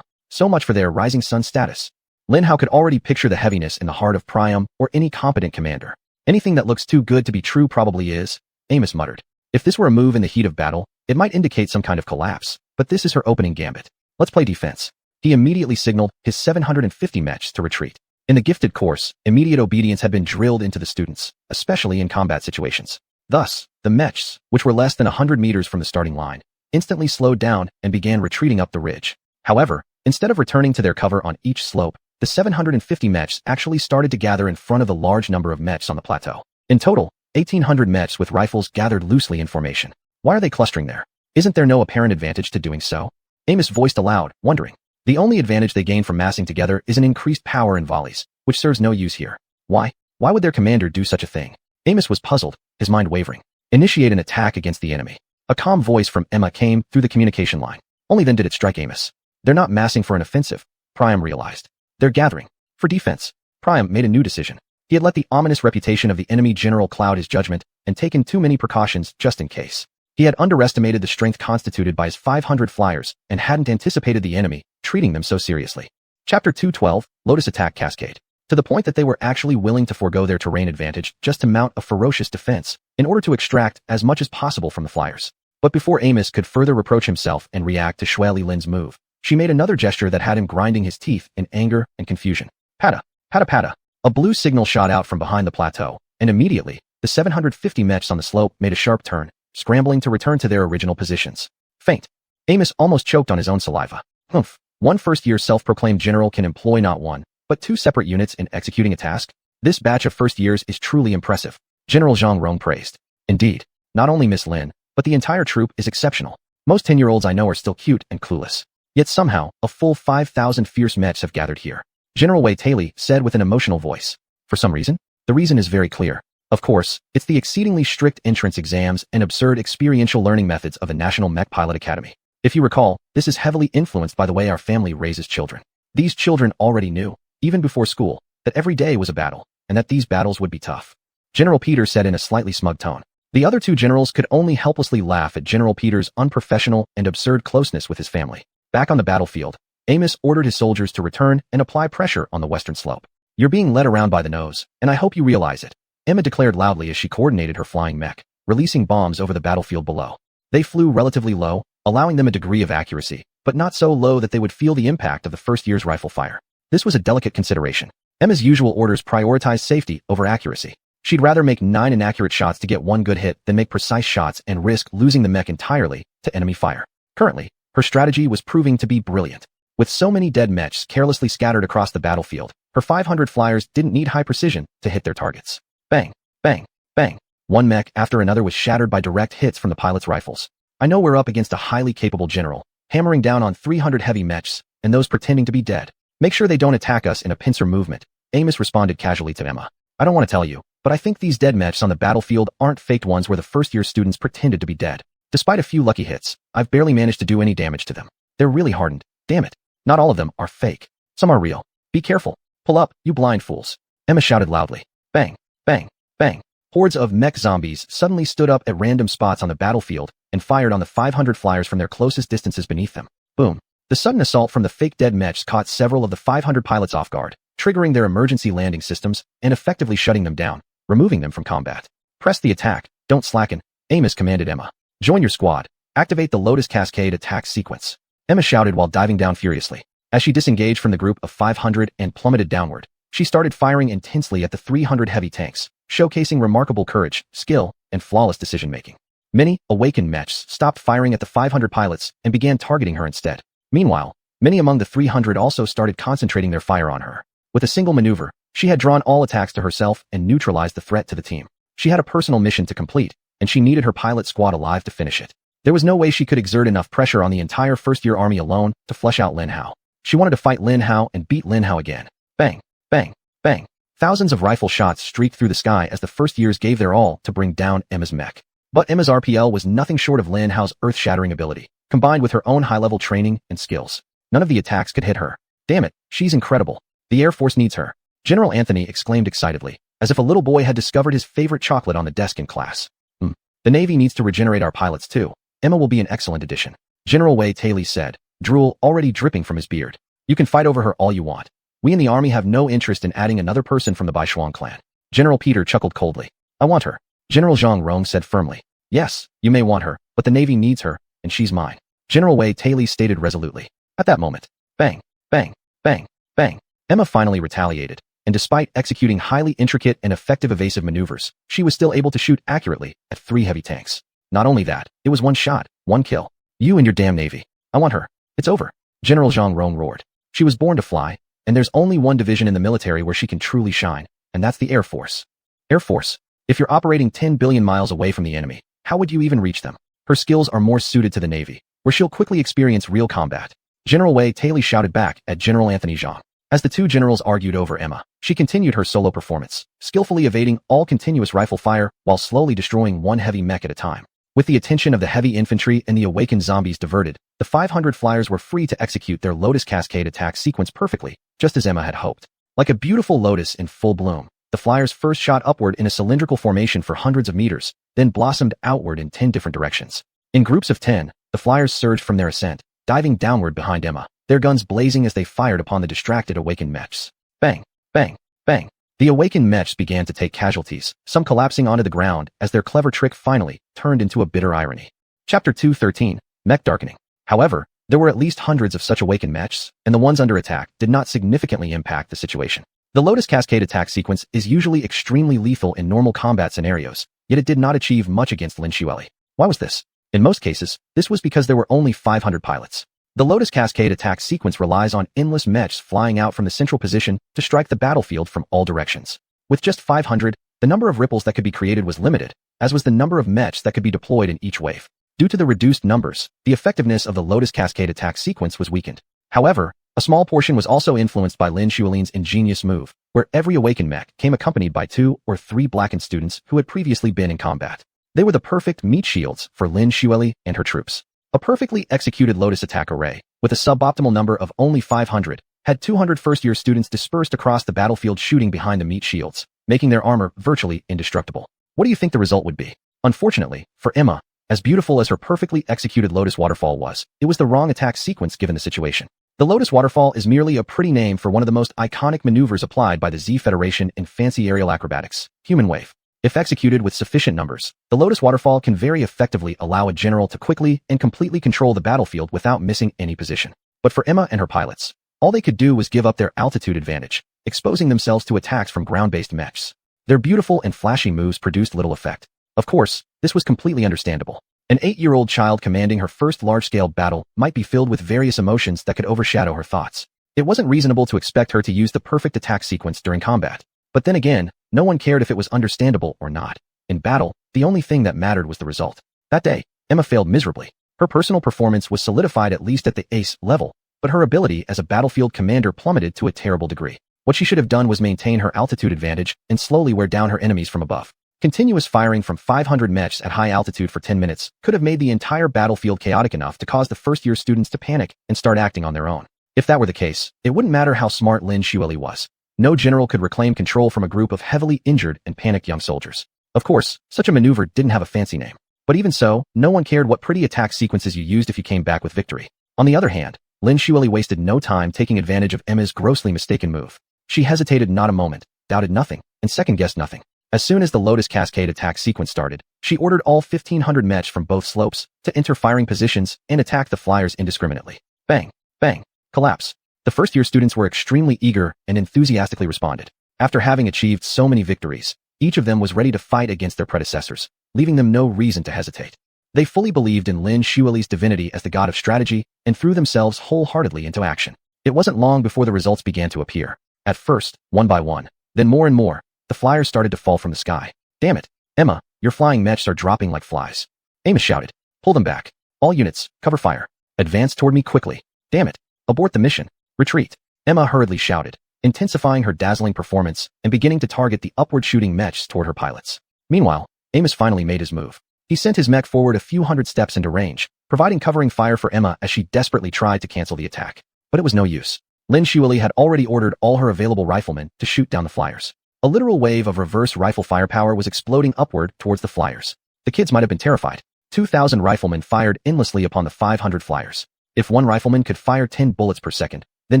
So much for their rising sun status. Lin Hao could already picture the heaviness in the heart of Priam or any competent commander. Anything that looks too good to be true probably is, Amos muttered. If this were a move in the heat of battle, it might indicate some kind of collapse, but this is her opening gambit. Let's play defense. He immediately signaled his 750 mechs to retreat. In the gifted course, immediate obedience had been drilled into the students, especially in combat situations. Thus, the mechs, which were less than 100 meters from the starting line, instantly slowed down and began retreating up the ridge. However, instead of returning to their cover on each slope, the 750 mechs actually started to gather in front of the large number of mechs on the plateau. In total, 1,800 mechs with rifles gathered loosely in formation. Why are they clustering there? Isn't there no apparent advantage to doing so? Amos voiced aloud, wondering. The only advantage they gain from massing together is an increased power in volleys, which serves no use here. Why? Why would their commander do such a thing? Amos was puzzled, his mind wavering. Initiate an attack against the enemy. A calm voice from Emma came through the communication line. Only then did it strike Amos. They're not massing for an offensive, Priam realized. They're gathering. For defense. Priam made a new decision. He had let the ominous reputation of the enemy general cloud his judgment and taken too many precautions just in case. He had underestimated the strength constituted by his 500 flyers and hadn't anticipated the enemy treating them so seriously. Chapter 212, Lotus Attack Cascade. To the point that they were actually willing to forego their terrain advantage just to mount a ferocious defense in order to extract as much as possible from the flyers. But before Amos could further reproach himself and react to Shui Lin's move, she made another gesture that had him grinding his teeth in anger and confusion. Pata, pata pata. A blue signal shot out from behind the plateau, and immediately, the 750 mechs on the slope made a sharp turn, scrambling to return to their original positions. Faint. Amos almost choked on his own saliva. Humph. One first-year self-proclaimed general can employ not one, but two separate units in executing a task? This batch of first years is truly impressive. General Xuanyuan praised. Indeed, not only Miss Lin, but the entire troop is exceptional. Most 10-year-olds I know are still cute and clueless. Yet somehow, a full 5,000 fierce mechs have gathered here. General Wei Taili said with an emotional voice. For some reason? The reason is very clear. Of course, it's the exceedingly strict entrance exams and absurd experiential learning methods of the National Mech Pilot Academy. If you recall, this is heavily influenced by the way our family raises children. These children already knew, even before school, that every day was a battle, and that these battles would be tough. General Peter said in a slightly smug tone. The other two generals could only helplessly laugh at General Peter's unprofessional and absurd closeness with his family. Back on the battlefield, Amos ordered his soldiers to return and apply pressure on the western slope. You're being led around by the nose, and I hope you realize it, Emma declared loudly as she coordinated her flying mech, releasing bombs over the battlefield below. They flew relatively low, allowing them a degree of accuracy, but not so low that they would feel the impact of the first year's rifle fire. This was a delicate consideration. Emma's usual orders prioritized safety over accuracy. She'd rather make 9 inaccurate shots to get 1 good hit than make precise shots and risk losing the mech entirely to enemy fire. Currently, her strategy was proving to be brilliant. With so many dead mechs carelessly scattered across the battlefield, her 500 flyers didn't need high precision to hit their targets. Bang, bang, bang. One mech after another was shattered by direct hits from the pilot's rifles. I know we're up against a highly capable general, hammering down on 300 heavy mechs, and those pretending to be dead. Make sure they don't attack us in a pincer movement, Amos responded casually to Emma. I don't want to tell you, but I think these dead mechs on the battlefield aren't faked ones where the first-year students pretended to be dead. Despite a few lucky hits, I've barely managed to do any damage to them. They're really hardened. Damn it. Not all of them are fake. Some are real. Be careful. Pull up, you blind fools. Emma shouted loudly. Bang, bang, bang. Hordes of mech zombies suddenly stood up at random spots on the battlefield and fired on the 500 flyers from their closest distances beneath them. Boom. The sudden assault from the fake dead mechs caught several of the 500 pilots off guard, triggering their emergency landing systems and effectively shutting them down, removing them from combat. Press the attack. Don't slacken, Amos commanded Emma. Join your squad. Activate the Lotus Cascade attack sequence. Emma shouted while diving down furiously. As she disengaged from the group of 500 and plummeted downward, she started firing intensely at the 300 heavy tanks, showcasing remarkable courage, skill, and flawless decision-making. Many awakened mechs stopped firing at the 500 pilots and began targeting her instead. Meanwhile, many among the 300 also started concentrating their fire on her. With a single maneuver, she had drawn all attacks to herself and neutralized the threat to the team. She had a personal mission to complete, and she needed her pilot squad alive to finish it. There was no way she could exert enough pressure on the entire first-year army alone to flush out Lin Hao. She wanted to fight Lin Hao and beat Lin Hao again. Bang, bang, bang. Thousands of rifle shots streaked through the sky as the first years gave their all to bring down Emma's mech. But Emma's RPL was nothing short of Lin Hao's earth-shattering ability, combined with her own high-level training and skills. None of the attacks could hit her. Damn it, she's incredible. The Air Force needs her. General Anthony exclaimed excitedly, as if a little boy had discovered his favorite chocolate on the desk in class. The Navy needs to regenerate our pilots too. Emma will be an excellent addition. General Wei Taili said, drool already dripping from his beard. You can fight over her all you want. We in the army have no interest in adding another person from the Baishuang clan. General Peter chuckled coldly. I want her. General Zhang Rong said firmly. Yes, you may want her, but the Navy needs her, and she's mine. General Wei Taili stated resolutely. At that moment, bang, bang, bang, bang. Emma finally retaliated, and despite executing highly intricate and effective evasive maneuvers, she was still able to shoot accurately at 3 heavy tanks. Not only that, it was 1 shot, 1 kill. You and your damn Navy. I want her. It's over. General Zhang Rong roared. She was born to fly, and there's only one division in the military where she can truly shine, and that's the Air Force. Air Force. If you're operating 10 billion miles away from the enemy, how would you even reach them? Her skills are more suited to the Navy, where she'll quickly experience real combat. General Wei Taili shouted back at General Anthony Zhang. As the two generals argued over Emma, she continued her solo performance, skillfully evading all continuous rifle fire while slowly destroying 1 heavy mech at a time. With the attention of the heavy infantry and the awakened zombies diverted, the 500 flyers were free to execute their Lotus Cascade attack sequence perfectly, just as Emma had hoped. Like a beautiful lotus in full bloom, the flyers first shot upward in a cylindrical formation for hundreds of meters, then blossomed outward in 10 different directions. In groups of 10, the flyers surged from their ascent, diving downward behind Emma, their guns blazing as they fired upon the distracted awakened mechs. Bang, bang, bang. The awakened mechs began to take casualties, some collapsing onto the ground as their clever trick finally turned into a bitter irony. Chapter 213, Mech Darkening. However, there were at least hundreds of such awakened mechs, and the ones under attack did not significantly impact the situation. The Lotus Cascade attack sequence is usually extremely lethal in normal combat scenarios, yet it did not achieve much against Lin Xueli. Why was this? In most cases, this was because there were only 500 pilots. The Lotus Cascade attack sequence relies on endless mechs flying out from the central position to strike the battlefield from all directions. With just 500, the number of ripples that could be created was limited, as was the number of mechs that could be deployed in each wave. Due to the reduced numbers, the effectiveness of the Lotus Cascade attack sequence was weakened. However, a small portion was also influenced by Lin Xueli's ingenious move, where every awakened mech came accompanied by 2 or 3 blackened students who had previously been in combat. They were the perfect meat shields for Lin Xueli and her troops. A perfectly executed Lotus attack array, with a suboptimal number of only 500, had 200 first-year students dispersed across the battlefield shooting behind the meat shields, making their armor virtually indestructible. What do you think the result would be? Unfortunately, for Emma, as beautiful as her perfectly executed Lotus Waterfall was, it was the wrong attack sequence given the situation. The Lotus Waterfall is merely a pretty name for one of the most iconic maneuvers applied by the Z Federation in fancy aerial acrobatics, Human Wave. If executed with sufficient numbers, the Lotus Waterfall can very effectively allow a general to quickly and completely control the battlefield without missing any position. But for Emma and her pilots, all they could do was give up their altitude advantage, exposing themselves to attacks from ground-based mechs. Their beautiful and flashy moves produced little effect. Of course, this was completely understandable. An 8-year-old child commanding her first large-scale battle might be filled with various emotions that could overshadow her thoughts. It wasn't reasonable to expect her to use the perfect attack sequence during combat. But then again, no one cared if it was understandable or not. In battle, the only thing that mattered was the result. That day, Emma failed miserably. Her personal performance was solidified at least at the ace level, but her ability as a battlefield commander plummeted to a terrible degree. What she should have done was maintain her altitude advantage and slowly wear down her enemies from above. Continuous firing from 500 mechs at high altitude for 10 minutes could have made the entire battlefield chaotic enough to cause the first-year students to panic and start acting on their own. If that were the case, it wouldn't matter how smart Lin Xueli was. No general could reclaim control from a group of heavily injured and panicked young soldiers. Of course, such a maneuver didn't have a fancy name. But even so, no one cared what pretty attack sequences you used if you came back with victory. On the other hand, Lin Xueli wasted no time taking advantage of Emma's grossly mistaken move. She hesitated not a moment, doubted nothing, and second-guessed nothing. As soon as the Lotus Cascade attack sequence started, she ordered all 1,500 mechs from both slopes to enter firing positions and attack the flyers indiscriminately. Bang! Bang! Collapse! The first-year students were extremely eager and enthusiastically responded. After having achieved so many victories, each of them was ready to fight against their predecessors, leaving them no reason to hesitate. They fully believed in Lin Xueli's divinity as the god of strategy and threw themselves wholeheartedly into action. It wasn't long before the results began to appear. At first, one by one, then more and more, the flyers started to fall from the sky. Damn it, Emma, your flying mechs are dropping like flies. Amos shouted. Pull them back. All units, cover fire. Advance toward me quickly. Damn it. Abort the mission. Retreat. Emma hurriedly shouted, intensifying her dazzling performance and beginning to target the upward-shooting mechs toward her pilots. Meanwhile, Amos finally made his move. He sent his mech forward a few hundred steps into range, providing covering fire for Emma as she desperately tried to cancel the attack. But it was no use. Lin Xueli had already ordered all her available riflemen to shoot down the flyers. A literal wave of reverse rifle firepower was exploding upward towards the flyers. The kids might have been terrified. 2,000 riflemen fired endlessly upon the 500 flyers. If one rifleman could fire 10 bullets per second, then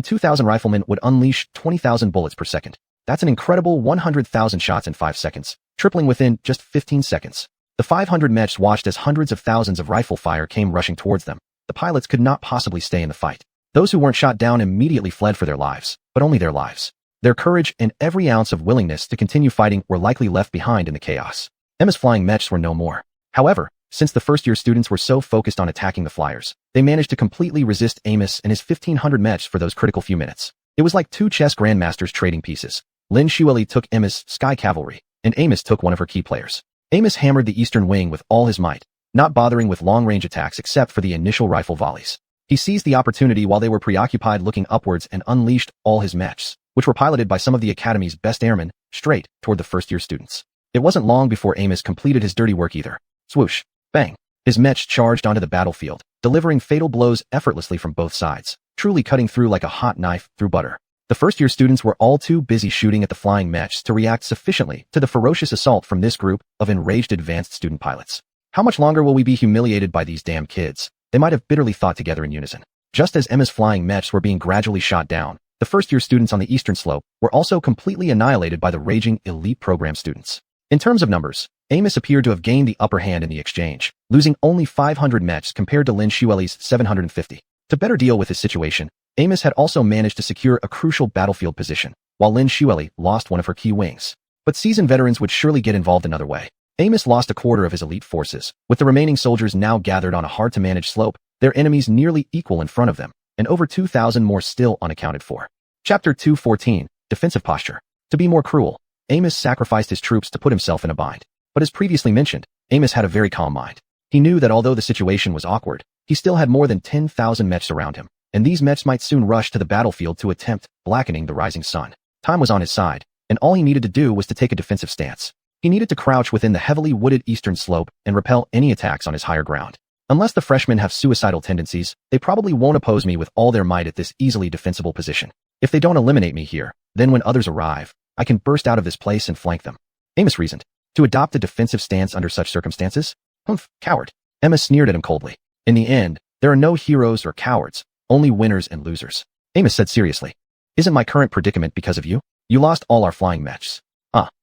2,000 riflemen would unleash 20,000 bullets per second. That's an incredible 100,000 shots in 5 seconds, tripling within just 15 seconds. The 500 mechs watched as hundreds of thousands of rifle fire came rushing towards them. The pilots could not possibly stay in the fight. Those who weren't shot down immediately fled for their lives, but only their lives. Their courage and every ounce of willingness to continue fighting were likely left behind in the chaos. Emma's flying mechs were no more. However, since the first-year students were so focused on attacking the flyers, they managed to completely resist Amos and his 1,500 mechs for those critical few minutes. It was like two chess grandmasters trading pieces. Lin Xueli took Emma's Sky Cavalry, and Amos took one of her key players. Amos hammered the eastern wing with all his might, not bothering with long-range attacks except for the initial rifle volleys. He seized the opportunity while they were preoccupied looking upwards and unleashed all his mechs, which were piloted by some of the Academy's best airmen, straight toward the first-year students. It wasn't long before Amos completed his dirty work either. Swoosh. Bang. His mechs charged onto the battlefield, delivering fatal blows effortlessly from both sides, truly cutting through like a hot knife through butter. The first-year students were all too busy shooting at the flying mechs to react sufficiently to the ferocious assault from this group of enraged advanced student pilots. How much longer will we be humiliated by these damn kids? They might have bitterly thought together in unison. Just as Emma's flying mechs were being gradually shot down, the first-year students on the eastern slope were also completely annihilated by the raging elite program students. In terms of numbers, Amos appeared to have gained the upper hand in the exchange, losing only 500 mechs compared to Lin Xueli's 750. To better deal with his situation, Amos had also managed to secure a crucial battlefield position, while Lin Xueli lost one of her key wings. But seasoned veterans would surely get involved another way. Amos lost a quarter of his elite forces, with the remaining soldiers now gathered on a hard-to-manage slope, their enemies nearly equal in front of them, and over 2,000 more still unaccounted for. Chapter 214, Defensive Posture. To be more cruel, Amos sacrificed his troops to put himself in a bind. But as previously mentioned, Amos had a very calm mind. He knew that although the situation was awkward, he still had more than 10,000 mechs around him, and these mechs might soon rush to the battlefield to attempt blackening the rising sun. Time was on his side, and all he needed to do was to take a defensive stance. He needed to crouch within the heavily wooded eastern slope and repel any attacks on his higher ground. Unless the freshmen have suicidal tendencies, they probably won't oppose me with all their might at this easily defensible position. If they don't eliminate me here, then when others arrive, I can burst out of this place and flank them. Amos reasoned. To adopt a defensive stance under such circumstances? Humph, coward. Emma sneered at him coldly. In the end, there are no heroes or cowards, only winners and losers. Amos said seriously. Isn't my current predicament because of you? You lost all our flying mechs.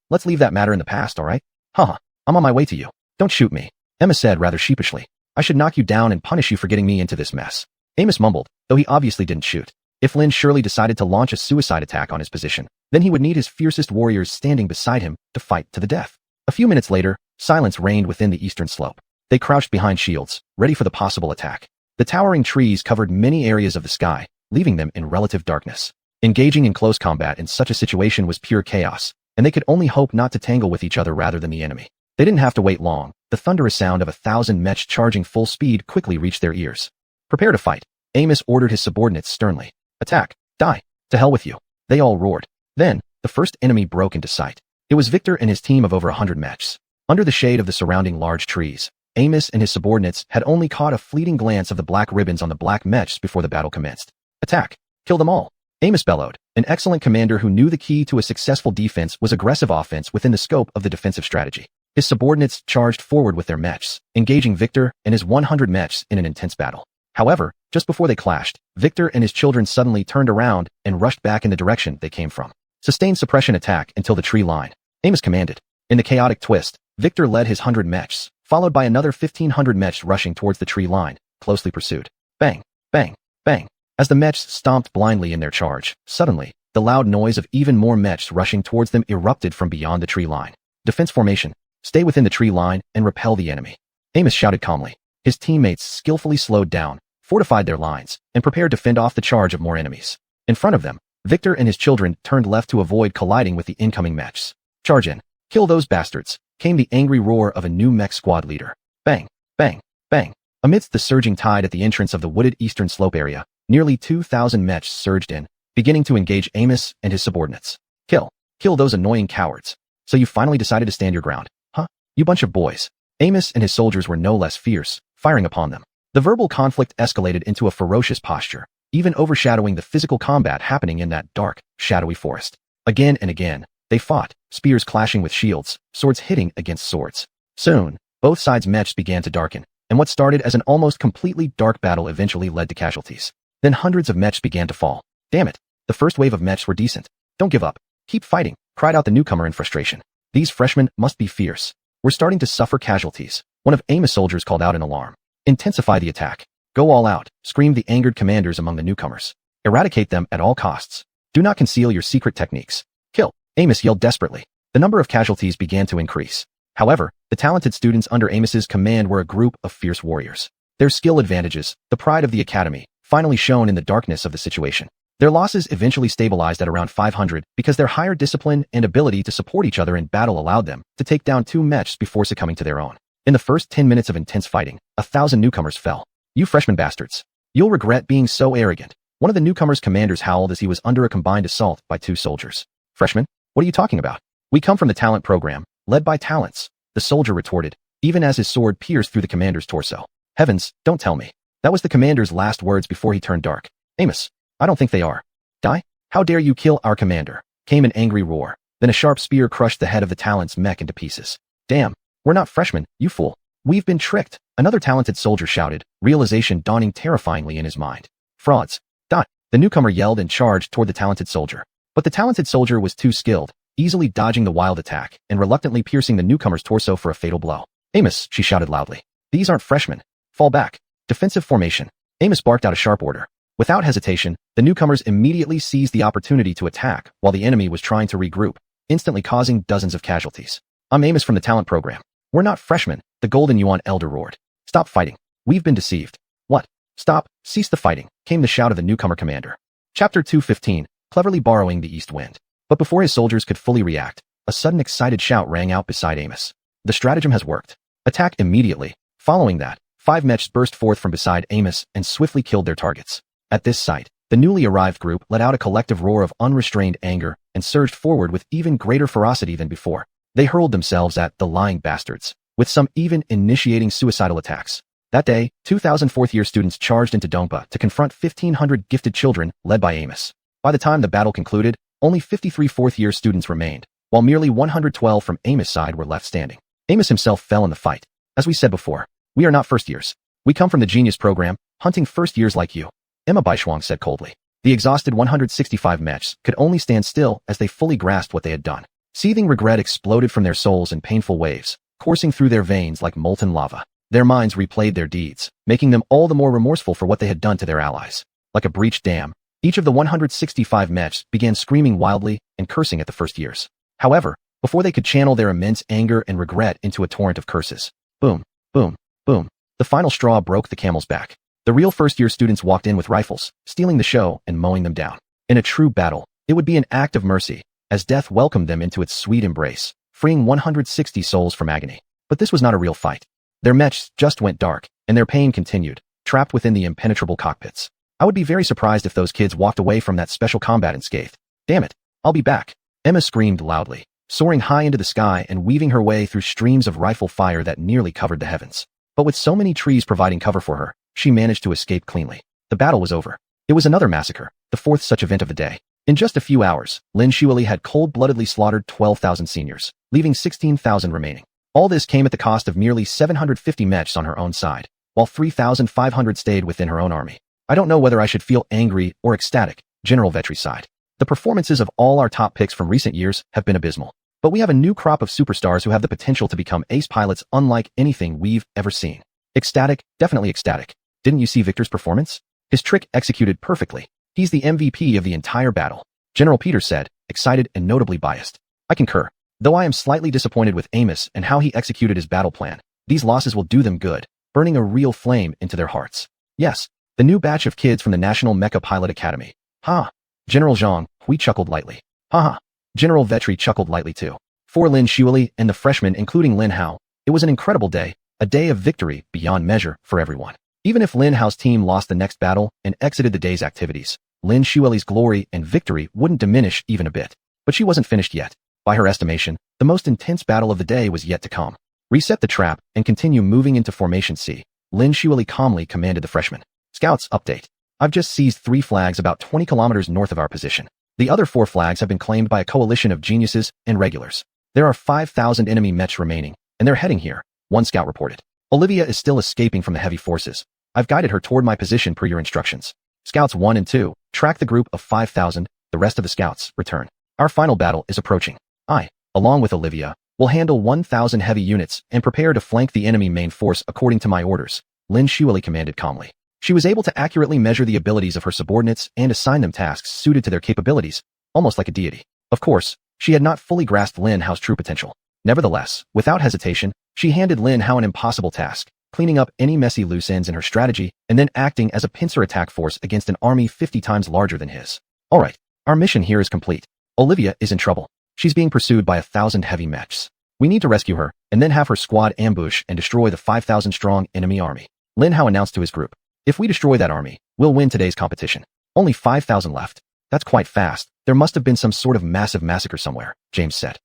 Let's leave that matter in the past, alright? Haha, I'm on my way to you. Don't shoot me. Emma said rather sheepishly. I should knock you down and punish you for getting me into this mess. Amos mumbled, though he obviously didn't shoot. If Lin surely decided to launch a suicide attack on his position, then he would need his fiercest warriors standing beside him to fight to the death. A few minutes later, silence reigned within the eastern slope. They crouched behind shields, ready for the possible attack. The towering trees covered many areas of the sky, leaving them in relative darkness. Engaging in close combat in such a situation was pure chaos, and they could only hope not to tangle with each other rather than the enemy. They didn't have to wait long. The thunderous sound of 1,000 mechs charging full speed quickly reached their ears. Prepare to fight. Amos ordered his subordinates sternly. Attack. Die. To hell with you. They all roared. Then, the first enemy broke into sight. It was Victor and his team of over 100 mechs. Under the shade of the surrounding large trees, Amos and his subordinates had only caught a fleeting glance of the black ribbons on the black mechs before the battle commenced. Attack. Kill them all. Amos bellowed. An excellent commander who knew the key to a successful defense was aggressive offense within the scope of the defensive strategy. His subordinates charged forward with their mechs, engaging Victor and his 100 mechs in an intense battle. However, just before they clashed, Victor and his children suddenly turned around and rushed back in the direction they came from. Sustained suppression attack until the tree line. Amos commanded. In the chaotic twist, Victor led his 100 mechs, followed by another 1,500 mechs rushing towards the tree line, closely pursued. Bang, bang, bang. As the mechs stomped blindly in their charge, suddenly, the loud noise of even more mechs rushing towards them erupted from beyond the tree line. Defense formation. Stay within the tree line and repel the enemy. Amos shouted calmly. His teammates skillfully slowed down, fortified their lines, and prepared to fend off the charge of more enemies. In front of them, Victor and his children turned left to avoid colliding with the incoming mechs. Charge in. Kill those bastards, came the angry roar of a new mech squad leader. Bang, bang, bang. Amidst the surging tide at the entrance of the wooded eastern slope area, nearly 2,000 mechs surged in, beginning to engage Amos and his subordinates. Kill those annoying cowards. So you finally decided to stand your ground, huh? You bunch of boys. Amos and his soldiers were no less fierce, firing upon them. The verbal conflict escalated into a ferocious posture, even overshadowing the physical combat happening in that dark, shadowy forest. Again and again, they fought, spears clashing with shields, swords hitting against swords. Soon, both sides' mechs began to darken, and what started as an almost completely dark battle eventually led to casualties. Then hundreds of mechs began to fall. Damn it, the first wave of mechs were decent. Don't give up. Keep fighting, cried out the newcomer in frustration. These freshmen must be fierce. We're starting to suffer casualties. One of Amos' soldiers called out in alarm. Intensify the attack. Go all out, screamed the angered commanders among the newcomers. Eradicate them at all costs. Do not conceal your secret techniques. Kill. Amos yelled desperately. The number of casualties began to increase. However, the talented students under Amos's command were a group of fierce warriors. Their skill advantages, the pride of the academy, finally shone in the darkness of the situation. Their losses eventually stabilized at around 500 because their higher discipline and ability to support each other in battle allowed them to take down 2 mechs before succumbing to their own. In the first 10 minutes of intense fighting, 1,000 newcomers fell. You freshman bastards. You'll regret being so arrogant. One of the newcomers' commanders howled as he was under a combined assault by 2 soldiers. Freshmen? What are you talking about? We come from the talent program, led by talents. The soldier retorted, even as his sword pierced through the commander's torso. Heavens, don't tell me. That was the commander's last words before he turned dark. Amos, I don't think they are. Die? How dare you kill our commander? Came an angry roar. Then a sharp spear crushed the head of the talent's mech into pieces. Damn, we're not freshmen, you fool. We've been tricked. Another talented soldier shouted, realization dawning terrifyingly in his mind. Frauds. Die. The newcomer yelled and charged toward the talented soldier. But the talented soldier was too skilled. easily dodging the wild attack and reluctantly piercing the newcomer's torso for a fatal blow. Amos, she shouted loudly. These aren't freshmen. Fall back. Defensive formation. Amos barked out a sharp order. Without hesitation, the newcomers immediately seized the opportunity to attack while the enemy was trying to regroup, instantly causing dozens of casualties. I'm Amos from the talent program. We're not freshmen, the Xuanyuan elder roared. Stop fighting. We've been deceived. What? Stop, cease the fighting, came the shout of the newcomer commander. Chapter 215, cleverly borrowing the east wind. But before his soldiers could fully react, a sudden excited shout rang out beside Amos. The stratagem has worked. Attack immediately. Following that, 5 mechs burst forth from beside Amos and swiftly killed their targets. At this sight, the newly arrived group let out a collective roar of unrestrained anger and surged forward with even greater ferocity than before. They hurled themselves at the lying bastards, with some even initiating suicidal attacks. That day, 2,000 fourth-year students charged into Dongpa to confront 1,500 gifted children led by Amos. By the time the battle concluded, only 53 fourth-year students remained, while merely 112 from Amos' side were left standing. Amos himself fell in the fight. As we said before, we are not first years. We come from the genius program, hunting first years like you. Emma Baishuang said coldly. The exhausted 165 mechs could only stand still as they fully grasped what they had done. Seething regret exploded from their souls in painful waves, coursing through their veins like molten lava. Their minds replayed their deeds, making them all the more remorseful for what they had done to their allies. Like a breached dam, each of the 165 mechs began screaming wildly and cursing at the first years. However, before they could channel their immense anger and regret into a torrent of curses, boom, boom, boom, the final straw broke the camel's back. The real first-year students walked in with rifles, stealing the show and mowing them down. In a true battle, it would be an act of mercy, as death welcomed them into its sweet embrace, freeing 160 souls from agony. But this was not a real fight. Their mechs just went dark, and their pain continued, trapped within the impenetrable cockpits. I would be very surprised if those kids walked away from that special combat unscathed. Damn it, I'll be back. Emma screamed loudly, soaring high into the sky and weaving her way through streams of rifle fire that nearly covered the heavens. But with so many trees providing cover for her, she managed to escape cleanly. The battle was over. It was another massacre, the fourth such event of the day. In just a few hours, Lin Xueli had cold-bloodedly slaughtered 12,000 seniors, leaving 16,000 remaining. All this came at the cost of merely 750 mechs on her own side, while 3,500 stayed within her own army. I don't know whether I should feel angry or ecstatic, General Vetri sighed. The performances of all our top picks from recent years have been abysmal. But we have a new crop of superstars who have the potential to become ace pilots unlike anything we've ever seen. Ecstatic, definitely ecstatic. Didn't you see Victor's performance? His trick executed perfectly. He's the MVP of the entire battle. General Peters said, excited and notably biased. I concur. Though I am slightly disappointed with Amos and how he executed his battle plan, these losses will do them good, burning a real flame into their hearts. Yes, the new batch of kids from the National Mecha Pilot Academy. Ha! General Zhang, Hui chuckled lightly. Ha! General Vetri chuckled lightly too. For Lin Xueli and the freshmen including Lin Hao, it was an incredible day, a day of victory beyond measure for everyone. Even if Lin Hao's team lost the next battle and exited the day's activities, Lin Xueli's glory and victory wouldn't diminish even a bit. But she wasn't finished yet. By her estimation, the most intense battle of the day was yet to come. Reset the trap and continue moving into Formation C, Lin Xueli calmly commanded the freshmen. Scouts, update. I've just seized 3 flags about 20 kilometers north of our position. The other 4 flags have been claimed by a coalition of geniuses and regulars. There are 5,000 enemy mechs remaining, and they're heading here, one scout reported. Olivia is still escaping from the heavy forces. I've guided her toward my position per your instructions. Scouts 1 and 2, track the group of 5,000, the rest of the scouts, return. Our final battle is approaching. I, along with Olivia, will handle 1,000 heavy units and prepare to flank the enemy main force according to my orders, Lin Xueli commanded calmly. She was able to accurately measure the abilities of her subordinates and assign them tasks suited to their capabilities, almost like a deity. Of course, she had not fully grasped Lin Hao's true potential. Nevertheless, without hesitation, she handed Lin Hao an impossible task, cleaning up any messy loose ends in her strategy and then acting as a pincer attack force against an army 50 times larger than his. Alright, our mission here is complete. Olivia is in trouble. She's being pursued by 1,000 heavy mechs. We need to rescue her, and then have her squad ambush and destroy the 5,000-strong enemy army. Lin Hao announced to his group. If we destroy that army, we'll win today's competition. Only 5,000 left. That's quite fast. There must have been some sort of massive massacre somewhere, James said.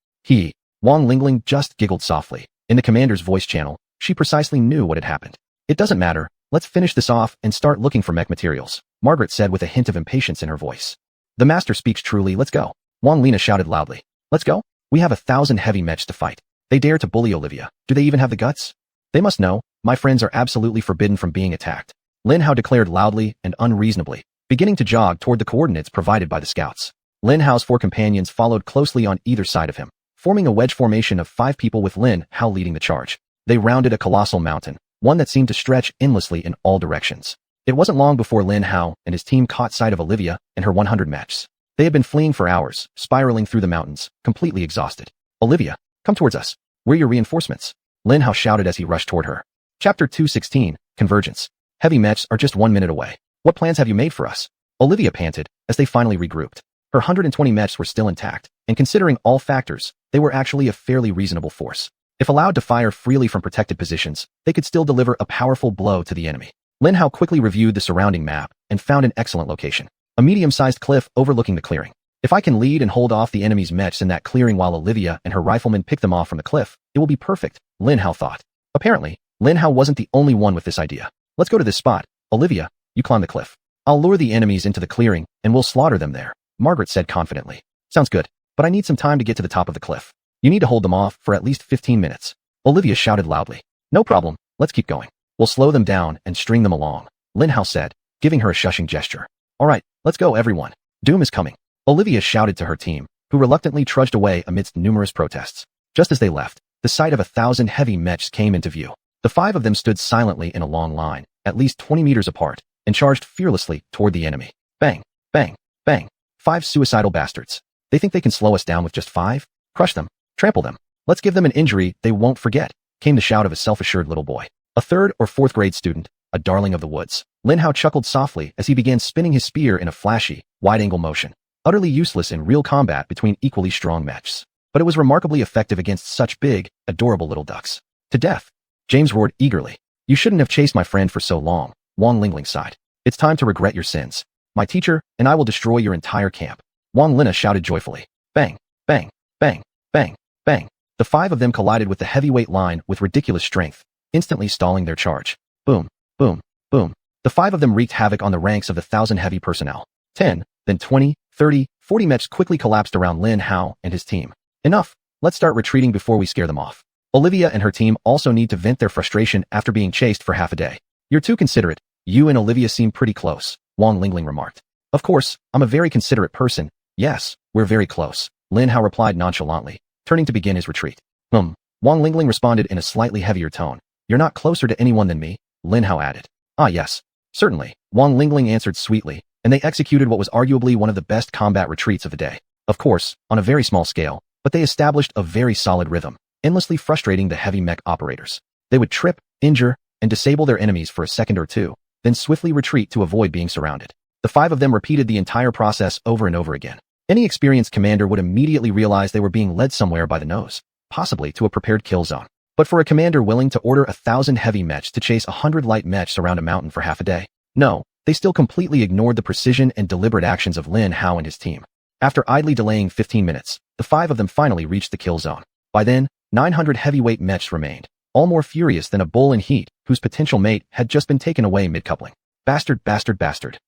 Wang Lingling just giggled softly. In the commander's voice channel, she precisely knew what had happened. It doesn't matter. Let's finish this off and start looking for mech materials, Margaret said with a hint of impatience in her voice. The master speaks truly, let's go. Wang Lina shouted loudly. Let's go? We have 1,000 heavy mechs to fight. They dare to bully Olivia. Do they even have the guts? They must know. My friends are absolutely forbidden from being attacked. Lin Hao declared loudly and unreasonably, beginning to jog toward the coordinates provided by the scouts. Lin Hao's 4 companions followed closely on either side of him, forming a wedge formation of 5 people with Lin Hao leading the charge. They rounded a colossal mountain, one that seemed to stretch endlessly in all directions. It wasn't long before Lin Hao and his team caught sight of Olivia and her 100 mechs. They had been fleeing for hours, spiraling through the mountains, completely exhausted. Olivia, come towards us. We're your reinforcements. Lin Hao shouted as he rushed toward her. Chapter 216, Convergence. Heavy mechs are just 1 minute away. What plans have you made for us? Olivia panted as they finally regrouped. Her 120 mechs were still intact, and considering all factors, they were actually a fairly reasonable force. If allowed to fire freely from protected positions, they could still deliver a powerful blow to the enemy. Lin Hao quickly reviewed the surrounding map and found an excellent location. A medium-sized cliff overlooking the clearing. If I can lead and hold off the enemy's mechs in that clearing while Olivia and her riflemen pick them off from the cliff, it will be perfect, Lin Hao thought. Apparently, Lin Hao wasn't the only one with this idea. Let's go to this spot. Olivia, you climb the cliff. I'll lure the enemies into the clearing, and we'll slaughter them there, Margaret said confidently. Sounds good, but I need some time to get to the top of the cliff. You need to hold them off for at least 15 minutes. Olivia shouted loudly. No problem, let's keep going. We'll slow them down and string them along, Lin Hao said, giving her a shushing gesture. All right, let's go everyone. Doom is coming. Olivia shouted to her team, who reluctantly trudged away amidst numerous protests. Just as they left, the sight of 1,000 heavy mechs came into view. The 5 of them stood silently in a long line, at least 20 meters apart, and charged fearlessly toward the enemy. Bang, bang, bang. 5 suicidal bastards. They think they can slow us down with just 5? Crush them. Trample them. Let's give them an injury they won't forget, came the shout of a self-assured little boy. A 3rd or 4th grade student, a darling of the woods. Lin Hao chuckled softly as he began spinning his spear in a flashy, wide-angle motion. Utterly useless in real combat between equally strong mechs. But it was remarkably effective against such big, adorable little ducks. To death! James roared eagerly. You shouldn't have chased my friend for so long, Wang Lingling sighed. It's time to regret your sins. My teacher and I will destroy your entire camp. Wang Lina shouted joyfully. Bang, bang, bang, bang, bang. The 5 of them collided with the heavyweight line with ridiculous strength, instantly stalling their charge. Boom, boom, boom. The 5 of them wreaked havoc on the ranks of the 1,000 heavy personnel. 10, then 20, 30, 40 mechs quickly collapsed around Lin Hao and his team. Enough, let's start retreating before we scare them off. Olivia and her team also need to vent their frustration after being chased for half a day. You're too considerate. You and Olivia seem pretty close, Wang Lingling remarked. Of course, I'm a very considerate person. Yes, we're very close, Lin Hao replied nonchalantly, turning to begin his retreat. Wang Lingling responded in a slightly heavier tone. You're not closer to anyone than me, Lin Hao added. Ah yes, certainly, Wang Lingling answered sweetly, and they executed what was arguably one of the best combat retreats of the day. Of course, on a very small scale, but they established a very solid rhythm, endlessly frustrating the heavy mech operators. They would trip, injure, and disable their enemies for a second or two, then swiftly retreat to avoid being surrounded. The 5 of them repeated the entire process over and over again. Any experienced commander would immediately realize they were being led somewhere by the nose, possibly to a prepared kill zone. But for a commander willing to order 1,000 heavy mechs to chase 100 light mechs around a mountain for half a day, no, they still completely ignored the precision and deliberate actions of Lin Hao and his team. After idly delaying 15 minutes, the 5 of them finally reached the kill zone. By then, 900 heavyweight mechs remained, all more furious than a bull in heat whose potential mate had just been taken away mid-coupling. Bastard, bastard, bastard.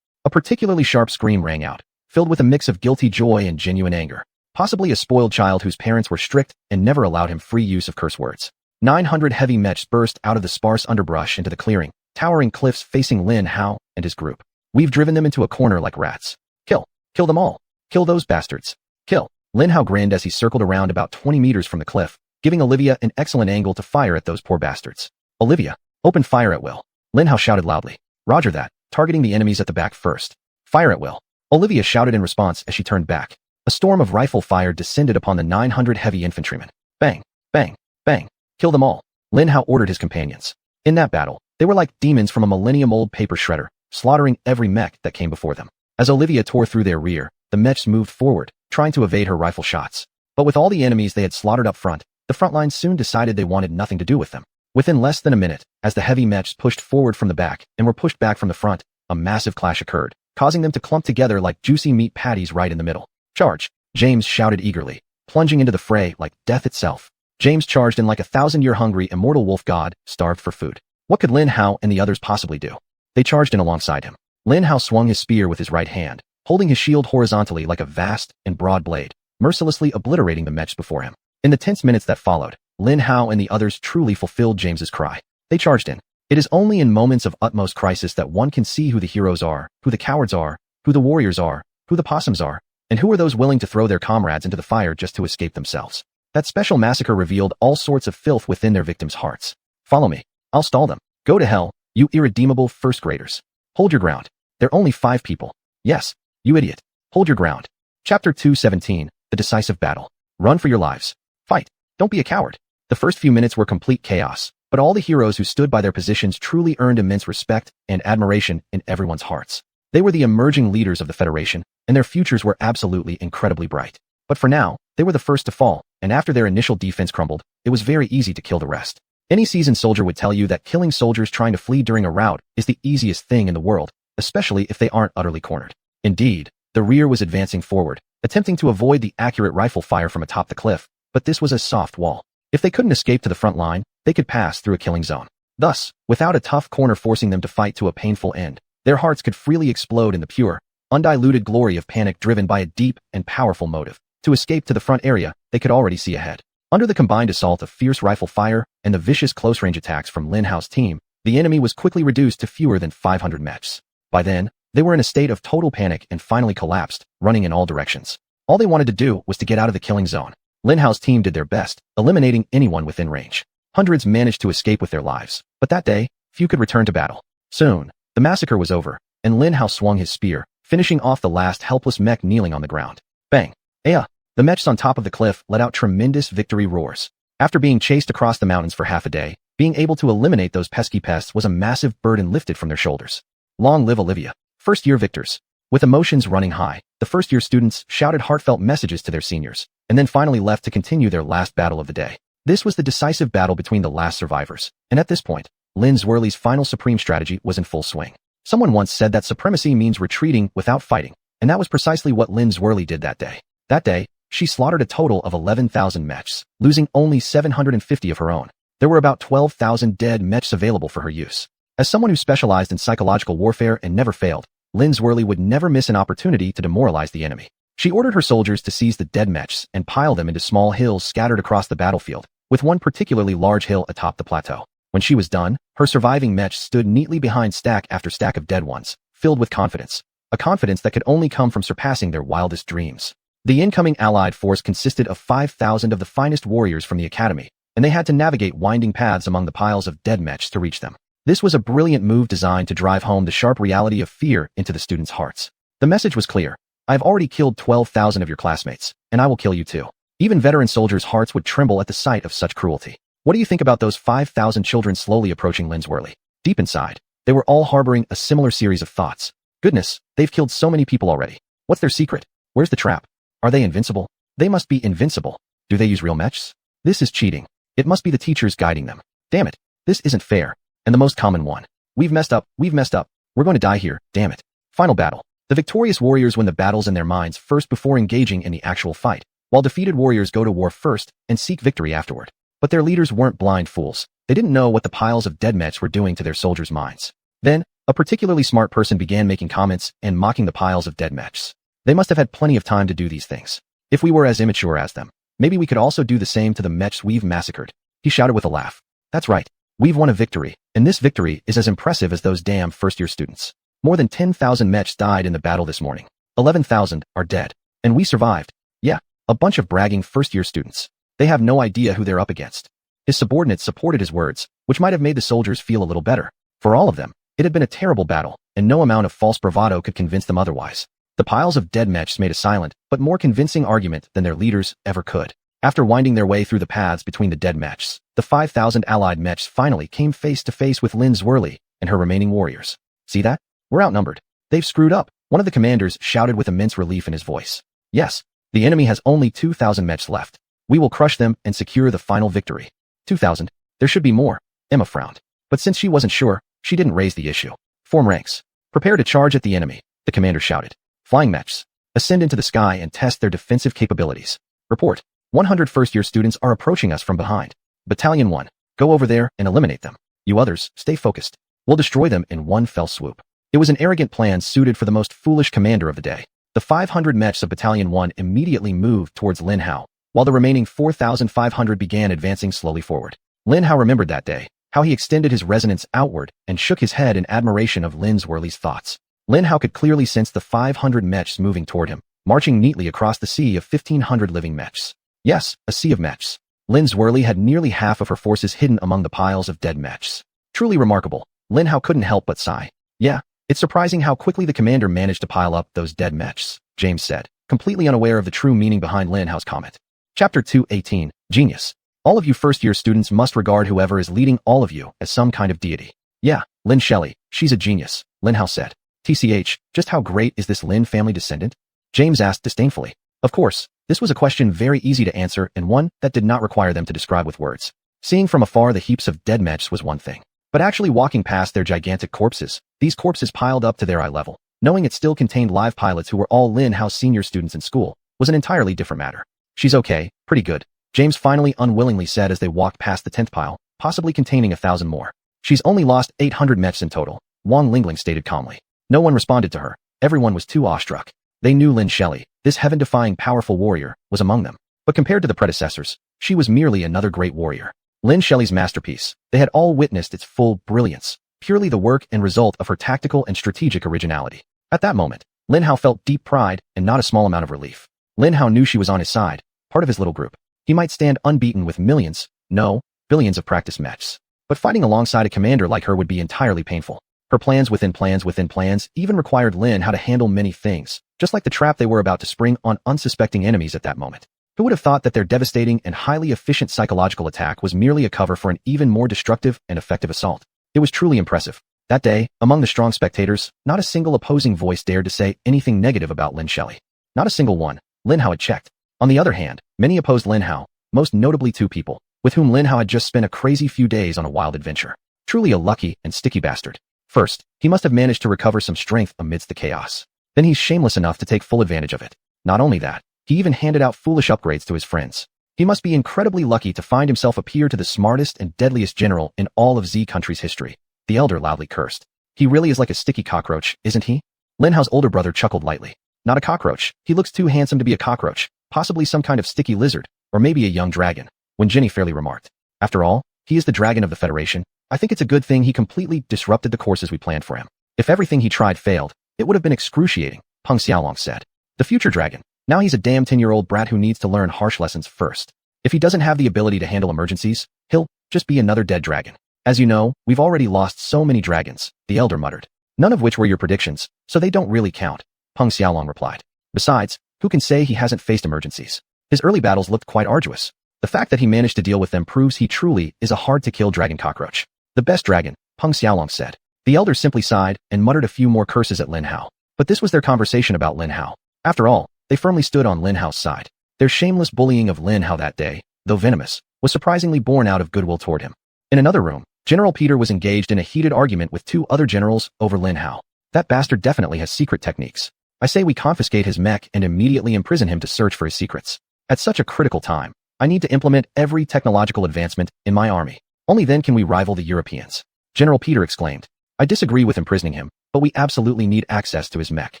A particularly sharp scream rang out, filled with a mix of guilty joy and genuine anger, possibly a spoiled child whose parents were strict and never allowed him free use of curse words. 900 heavy mechs burst out of the sparse underbrush into the clearing, towering cliffs facing Lin Hao and his group. We've driven them into a corner like rats. Kill. Kill them all. Kill those bastards. Kill. Lin Hao grinned as he circled around about 20 meters from the cliff, giving Olivia an excellent angle to fire at those poor bastards. Olivia, open fire at will. Lin Hao shouted loudly. Roger that, targeting the enemies at the back first. Fire at will. Olivia shouted in response as she turned back. A storm of rifle fire descended upon the 900 heavy infantrymen. Bang, bang, bang. Kill them all, Lin Hao ordered his companions. In that battle, they were like demons from a millennium-old paper shredder, slaughtering every mech that came before them. As Olivia tore through their rear, the mechs moved forward, trying to evade her rifle shots. But with all the enemies they had slaughtered up front, the front line soon decided they wanted nothing to do with them. Within less than a minute, as the heavy mechs pushed forward from the back and were pushed back from the front, a massive clash occurred, causing them to clump together like juicy meat patties right in the middle. Charge! James shouted eagerly, plunging into the fray like death itself. James charged in like a 1,000-year hungry immortal wolf god, starved for food. What could Lin Hao and the others possibly do? They charged in alongside him. Lin Hao swung his spear with his right hand, holding his shield horizontally like a vast and broad blade, mercilessly obliterating the mechs before him. In the tense minutes that followed, Lin Hao and the others truly fulfilled James's cry. They charged in. It is only in moments of utmost crisis that one can see who the heroes are, who the cowards are, who the warriors are, who the possums are, And who are those willing to throw their comrades into the fire just to escape themselves? That special massacre revealed all sorts of filth within their victims' hearts. Follow me. I'll stall them. Go to hell, you irredeemable first graders. Hold your ground. They're only 5 people. Yes, you idiot. Hold your ground. Chapter 217, The Decisive Battle. Run for your lives. Fight. Don't be a coward. The first few minutes were complete chaos, but all the heroes who stood by their positions truly earned immense respect and admiration in everyone's hearts. They were the emerging leaders of the Federation, and their futures were absolutely incredibly bright. But for now, they were the first to fall, and after their initial defense crumbled, it was very easy to kill the rest. Any seasoned soldier would tell you that killing soldiers trying to flee during a rout is the easiest thing in the world, especially if they aren't utterly cornered. Indeed, the rear was advancing forward, attempting to avoid the accurate rifle fire from atop the cliff, but this was a soft wall. If they couldn't escape to the front line, they could pass through a killing zone. Thus, without a tough corner forcing them to fight to a painful end, their hearts could freely explode in the pure, undiluted glory of panic driven by a deep and powerful motive. To escape to the front area, they could already see ahead. Under the combined assault of fierce rifle fire and the vicious close-range attacks from Lin Hao's team, the enemy was quickly reduced to fewer than 500 mechs. By then, they were in a state of total panic and finally collapsed, running in all directions. All they wanted to do was to get out of the killing zone. Lin Hao's team did their best, eliminating anyone within range. Hundreds managed to escape with their lives, but that day, few could return to battle. Soon, the massacre was over, and Lin Hao swung his spear, finishing off the last helpless mech kneeling on the ground. Bang! Aya! The mechs on top of the cliff let out tremendous victory roars. After being chased across the mountains for half a day, being able to eliminate those pesky pests was a massive burden lifted from their shoulders. Long live Olivia! First-year victors. With emotions running high, the first-year students shouted heartfelt messages to their seniors, and then finally left to continue their last battle of the day. This was the decisive battle between the last survivors, and at this point, Lin Zuerli's final supreme strategy was in full swing. Someone once said that supremacy means retreating without fighting, and that was precisely what Lin Zuerli did that day. That day, she slaughtered a total of 11,000 mechs, losing only 750 of her own. There were about 12,000 dead mechs available for her use. As someone who specialized in psychological warfare and never failed, Lin Zuerli would never miss an opportunity to demoralize the enemy. She ordered her soldiers to seize the dead mechs and pile them into small hills scattered across the battlefield, with one particularly large hill atop the plateau. When she was done, her surviving mechs stood neatly behind stack after stack of dead ones, filled with confidence. A confidence that could only come from surpassing their wildest dreams. The incoming allied force consisted of 5,000 of the finest warriors from the academy, and they had to navigate winding paths among the piles of dead mechs to reach them. This was a brilliant move designed to drive home the sharp reality of fear into the students' hearts. The message was clear. I've already killed 12,000 of your classmates, and I will kill you too. Even veteran soldiers' hearts would tremble at the sight of such cruelty. What do you think about those 5,000 children slowly approaching Lin Zuerli? Deep inside, they were all harboring a similar series of thoughts. Goodness, they've killed so many people already. What's their secret? Where's the trap? Are they invincible? They must be invincible. Do they use real mechs? This is cheating. It must be the teachers guiding them. Damn it. This isn't fair. And the most common one. We've messed up. We're going to die here. Damn it. Final battle. The victorious warriors win the battles in their minds first before engaging in the actual fight, while defeated warriors go to war first and seek victory afterward. But their leaders weren't blind fools. They didn't know what the piles of dead mechs were doing to their soldiers' minds. Then, a particularly smart person began making comments and mocking the piles of dead mechs. They must have had plenty of time to do these things. If we were as immature as them, maybe we could also do the same to the mechs we've massacred. He shouted with a laugh. That's right. We've won a victory, and this victory is as impressive as those damn first-year students. More than 10,000 mechs died in the battle this morning. 11,000 are dead. And we survived. Yeah, a bunch of bragging first-year students. They have no idea who they're up against. His subordinates supported his words, which might have made the soldiers feel a little better. For all of them, it had been a terrible battle, and no amount of false bravado could convince them otherwise. The piles of dead mechs made a silent, but more convincing argument than their leaders ever could. After winding their way through the paths between the dead mechs, the 5,000 allied mechs finally came face to face with Lin Zuerli and her remaining warriors. See that? We're outnumbered. They've screwed up, one of the commanders shouted with immense relief in his voice. Yes, the enemy has only 2,000 mechs left. We will crush them and secure the final victory. 2,000? There should be more. Emma frowned. But since she wasn't sure, she didn't raise the issue. Form ranks. Prepare to charge at the enemy, the commander shouted. Flying mechs. Ascend into the sky and test their defensive capabilities. Report. 100 first-year students are approaching us from behind. Battalion 1. Go over there and eliminate them. You others, stay focused. We'll destroy them in one fell swoop. It was an arrogant plan suited for the most foolish commander of the day. The 500 mechs of Battalion 1 immediately moved towards Lin Hao, while the remaining 4,500 began advancing slowly forward. Lin Hao remembered that day, how he extended his resonance outward and shook his head in admiration of Lin Zuerli's thoughts. Lin Hao could clearly sense the 500 mechs moving toward him, marching neatly across the sea of 1,500 living mechs. Yes, a sea of mechs. Lin Zwerly had nearly half of her forces hidden among the piles of dead mechs. Truly remarkable. Lin Hao couldn't help but sigh. Yeah, it's surprising how quickly the commander managed to pile up those dead mechs, James said, completely unaware of the true meaning behind Lin Hao's comment. Chapter 2:18, Genius. All of you first-year students must regard whoever is leading all of you as some kind of deity. Yeah, Lin Shelley, she's a genius, Lin Hao said. TCH, just how great is this Lin family descendant? James asked disdainfully. Of course, this was a question very easy to answer and one that did not require them to describe with words. Seeing from afar the heaps of dead mechs was one thing. But actually walking past their gigantic corpses, these corpses piled up to their eye level, knowing it still contained live pilots who were all Lin Hao's senior students in school, was an entirely different matter. She's okay, pretty good, James finally unwillingly said as they walked past the 10th pile, possibly containing 1,000 more. She's only lost 800 mechs in total, Wang Lingling stated calmly. No one responded to her. Everyone was too awestruck. They knew Lin Shelley, this heaven-defying powerful warrior, was among them. But compared to the predecessors, she was merely another great warrior. Lin Shelley's masterpiece, they had all witnessed its full brilliance, purely the work and result of her tactical and strategic originality. At that moment, Lin Hao felt deep pride and not a small amount of relief. Lin Hao knew she was on his side, part of his little group. He might stand unbeaten with millions, no, billions of practice mechs. But fighting alongside a commander like her would be entirely painful. Her plans within plans even required Lin Hao to handle many things, just like the trap they were about to spring on unsuspecting enemies at that moment. Who would have thought that their devastating and highly efficient psychological attack was merely a cover for an even more destructive and effective assault? It was truly impressive. That day, among the strong spectators, not a single opposing voice dared to say anything negative about Lin Shelley. Not a single one. Lin Hao had checked. On the other hand, many opposed Lin Hao, most notably two people, with whom Lin Hao had just spent a crazy few days on a wild adventure. Truly a lucky and sticky bastard. First, he must have managed to recover some strength amidst the chaos. Then he's shameless enough to take full advantage of it. Not only that, he even handed out foolish upgrades to his friends. He must be incredibly lucky to find himself appear to the smartest and deadliest general in all of Z country's history. The elder loudly cursed. He really is like a sticky cockroach, isn't he? Lin Hao's older brother chuckled lightly. Not a cockroach. He looks too handsome to be a cockroach. Possibly some kind of sticky lizard, or maybe a young dragon, when Jenny fairly remarked. After all, he is the dragon of the Federation. I think it's a good thing he completely disrupted the courses we planned for him. If everything he tried failed, it would have been excruciating, Peng Xiaolong said. The future dragon. Now he's a damn 10-year-old brat who needs to learn harsh lessons first. If he doesn't have the ability to handle emergencies, he'll just be another dead dragon. As you know, we've already lost so many dragons, the elder muttered. None of which were your predictions, so they don't really count, Peng Xiaolong replied. Besides, who can say he hasn't faced emergencies? His early battles looked quite arduous. The fact that he managed to deal with them proves he truly is a hard-to-kill dragon cockroach. The best dragon, Peng Xiaolong said. The elder simply sighed and muttered a few more curses at Lin Hao. But this was their conversation about Lin Hao. After all, they firmly stood on Lin Hao's side. Their shameless bullying of Lin Hao that day, though venomous, was surprisingly born out of goodwill toward him. In another room, General Peter was engaged in a heated argument with two other generals over Lin Hao. That bastard definitely has secret techniques. I say we confiscate his mech and immediately imprison him to search for his secrets. At such a critical time, I need to implement every technological advancement in my army. Only then can we rival the Europeans. General Peter exclaimed. I disagree with imprisoning him, but we absolutely need access to his mech.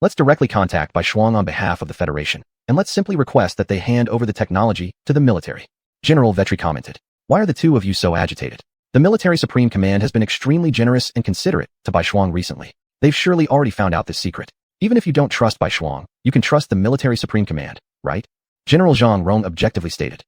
Let's directly contact Bai Shuang on behalf of the Federation, and let's simply request that they hand over the technology to the military. General Vetri commented. Why are the two of you so agitated? The military supreme command has been extremely generous and considerate to Bai Shuang recently. They've surely already found out this secret. Even if you don't trust Bai Shuang, you can trust the military supreme command, right? General Zhang Rong objectively stated.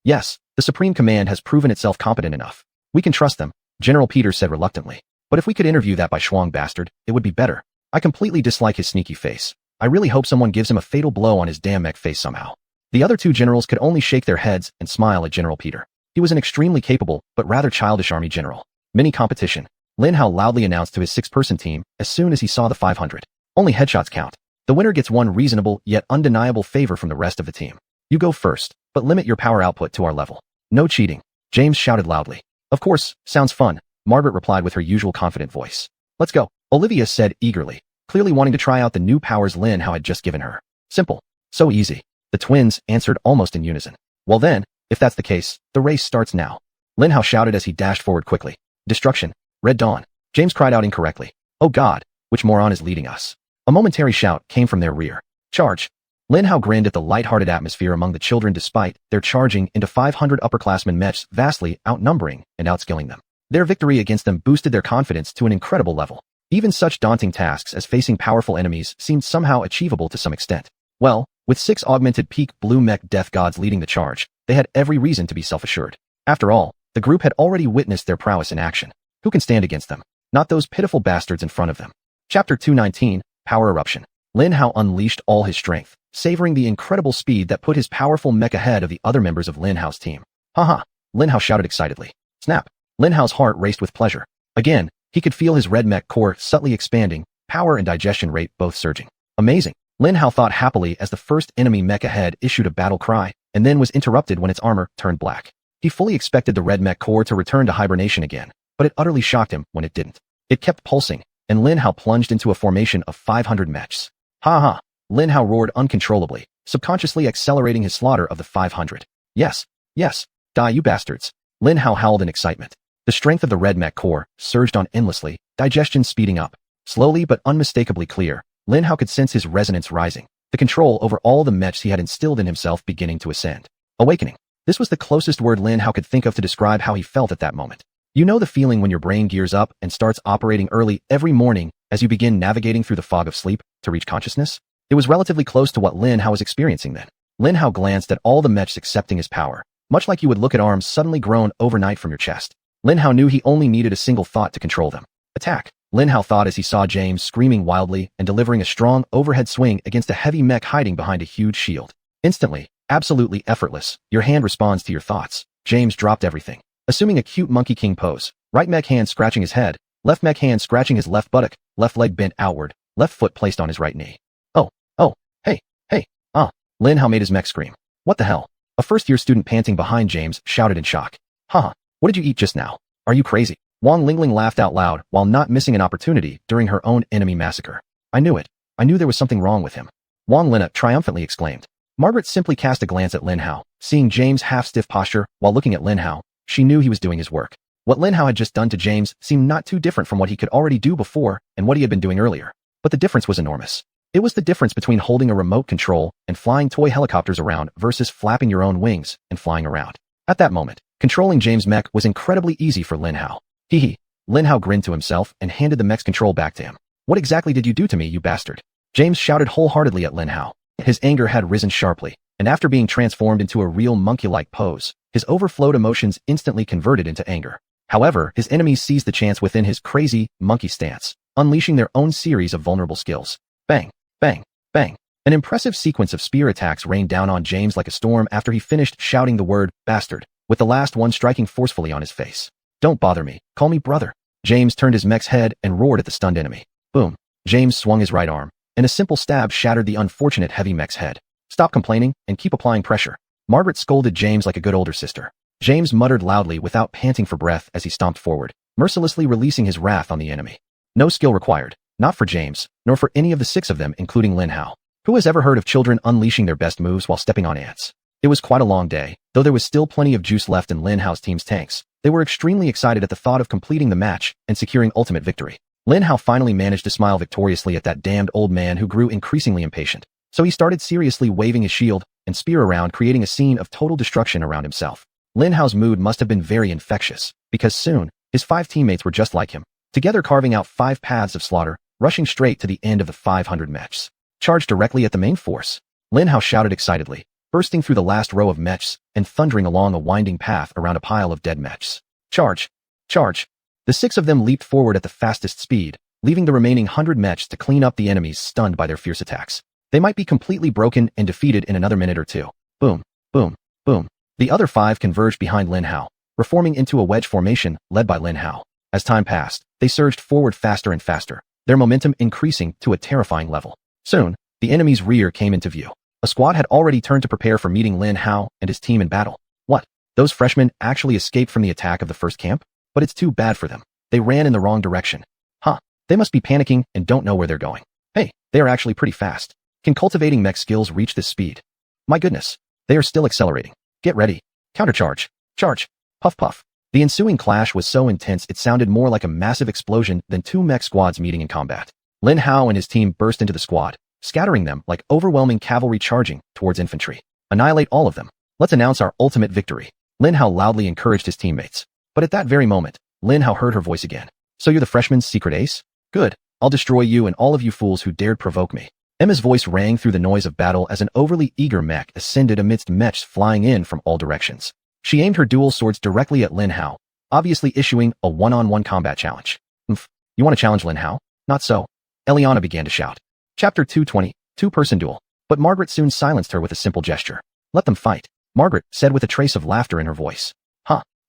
Yes, the supreme command has proven itself competent enough. We can trust them, General Peter said reluctantly. But if we could interview that Bai Shuang bastard, it would be better. I completely dislike his sneaky face. I really hope someone gives him a fatal blow on his damn mech face somehow. The other two generals could only shake their heads and smile at General Peter. He was an extremely capable, but rather childish army general. Mini competition. Lin Hao loudly announced to his 6-person team as soon as he saw the 500. Only headshots count. The winner gets one reasonable yet undeniable favor from the rest of the team. You go first, but limit your power output to our level. No cheating. James shouted loudly. Of course, sounds fun, Margaret replied with her usual confident voice. Let's go, Olivia said eagerly, clearly wanting to try out the new powers Lin Hao had just given her. Simple. So easy. The twins answered almost in unison. Well then, if that's the case, the race starts now. Lin Hao shouted as he dashed forward quickly. Destruction. Red Dawn. James cried out incorrectly. Oh God, which moron is leading us? A momentary shout came from their rear. Charge. Lin Hao grinned at the light-hearted atmosphere among the children despite their charging into 500 upperclassmen mechs vastly outnumbering and outskilling them. Their victory against them boosted their confidence to an incredible level. Even such daunting tasks as facing powerful enemies seemed somehow achievable to some extent. Well, with 6 augmented peak blue mech death gods leading the charge, they had every reason to be self-assured. After all, the group had already witnessed their prowess in action. Who can stand against them? Not those pitiful bastards in front of them. Chapter 219, Power Eruption. Lin Hao unleashed all his strength, savoring the incredible speed that put his powerful mech ahead of the other members of Lin Hao's team. Haha, Lin Hao shouted excitedly. Snap! Lin Hao's heart raced with pleasure. Again, he could feel his red mech core subtly expanding, power and digestion rate both surging. Amazing! Lin Hao thought happily as the first enemy mech ahead issued a battle cry, and then was interrupted when its armor turned black. He fully expected the red mech core to return to hibernation again, but it utterly shocked him when it didn't. It kept pulsing, and Lin Hao plunged into a formation of 500 mechs. Ha ha! Lin Hao roared uncontrollably, subconsciously accelerating his slaughter of the 500. Yes, yes, die you bastards! Lin Hao howled in excitement. The strength of the red mech core surged on endlessly, digestion speeding up. Slowly but unmistakably clear, Lin Hao could sense his resonance rising, the control over all the mechs he had instilled in himself beginning to ascend. Awakening. This was the closest word Lin Hao could think of to describe how he felt at that moment. You know the feeling when your brain gears up and starts operating early every morning as you begin navigating through the fog of sleep to reach consciousness? It was relatively close to what Lin Hao was experiencing then. Lin Hao glanced at all the mechs accepting his power, much like you would look at arms suddenly grown overnight from your chest. Lin Hao knew he only needed a single thought to control them. Attack! Lin Hao thought as he saw James screaming wildly and delivering a strong overhead swing against a heavy mech hiding behind a huge shield. Instantly, absolutely effortless, your hand responds to your thoughts. James dropped everything. Assuming a cute Monkey King pose, right mech hand scratching his head, left mech hand scratching his left buttock, left leg bent outward, left foot placed on his right knee. Oh, hey, Lin Hao made his mech scream. What the hell? A first-year student panting behind James shouted in shock. Haha, what did you eat just now? Are you crazy? Wang Lingling laughed out loud while not missing an opportunity during her own enemy massacre. I knew it. I knew there was something wrong with him. Wang Lina triumphantly exclaimed. Margaret simply cast a glance at Lin Hao, seeing James' half-stiff posture while looking at Lin Hao. She knew he was doing his work. What Lin Hao had just done to James seemed not too different from what he could already do before and what he had been doing earlier. But the difference was enormous. It was the difference between holding a remote control and flying toy helicopters around versus flapping your own wings and flying around. At that moment, controlling James' mech was incredibly easy for Lin Hao. Hee. Lin Hao grinned to himself and handed the mech's control back to him. What exactly did you do to me, you bastard? James shouted wholeheartedly at Lin Hao. His anger had risen sharply, and after being transformed into a real monkey-like pose, his overflowed emotions instantly converted into anger. However, his enemies seized the chance within his crazy, monkey stance, unleashing their own series of vulnerable skills. Bang, bang, bang. An impressive sequence of spear attacks rained down on James like a storm after he finished shouting the word, bastard, with the last one striking forcefully on his face. Don't bother me, call me brother. James turned his mech's head and roared at the stunned enemy. Boom. James swung his right arm, and a simple stab shattered the unfortunate heavy mech's head. Stop complaining and keep applying pressure. Margaret scolded James like a good older sister. James muttered loudly without panting for breath as he stomped forward, mercilessly releasing his wrath on the enemy. No skill required, not for James, nor for any of the 6 of them including Lin Hao. Who has ever heard of children unleashing their best moves while stepping on ants? It was quite a long day, though there was still plenty of juice left in Lin Hao's team's tanks. They were extremely excited at the thought of completing the match and securing ultimate victory. Lin Hao finally managed to smile victoriously at that damned old man who grew increasingly impatient. So he started seriously waving his shield and spear around, creating a scene of total destruction around himself. Lin Hao's mood must have been very infectious, because soon, his 5 teammates were just like him, together carving out 5 paths of slaughter, rushing straight to the end of the 500 mechs. Charged directly at the main force. Lin Hao shouted excitedly, bursting through the last row of mechs and thundering along a winding path around a pile of dead mechs. Charge! Charge! The 6 of them leaped forward at the fastest speed, leaving the remaining 100 mechs to clean up the enemies stunned by their fierce attacks. They might be completely broken and defeated in another minute or two. Boom, boom, boom. The other 5 converged behind Lin Hao, reforming into a wedge formation led by Lin Hao. As time passed, they surged forward faster and faster, their momentum increasing to a terrifying level. Soon, the enemy's rear came into view. A squad had already turned to prepare for meeting Lin Hao and his team in battle. What? Those freshmen actually escaped from the attack of the first camp? But it's too bad for them. They ran in the wrong direction. Huh. They must be panicking and don't know where they're going. Hey, they are actually pretty fast. Can cultivating mech skills reach this speed? My goodness. They are still accelerating. Get ready. Countercharge. Charge. Puff puff. The ensuing clash was so intense it sounded more like a massive explosion than 2 mech squads meeting in combat. Lin Hao and his team burst into the squad, scattering them like overwhelming cavalry charging towards infantry. Annihilate all of them. Let's announce our ultimate victory. Lin Hao loudly encouraged his teammates. But at that very moment, Lin Hao heard her voice again. So you're the freshman's secret ace? Good. I'll destroy you and all of you fools who dared provoke me. Emma's voice rang through the noise of battle as an overly eager mech ascended amidst mechs flying in from all directions. She aimed her dual swords directly at Lin Hao, obviously issuing a one-on-one combat challenge. You want to challenge Lin Hao? Not so. Eliana began to shout. Chapter 220, Two-Person Duel. But Margaret soon silenced her with a simple gesture. Let them fight, Margaret said with a trace of laughter in her voice.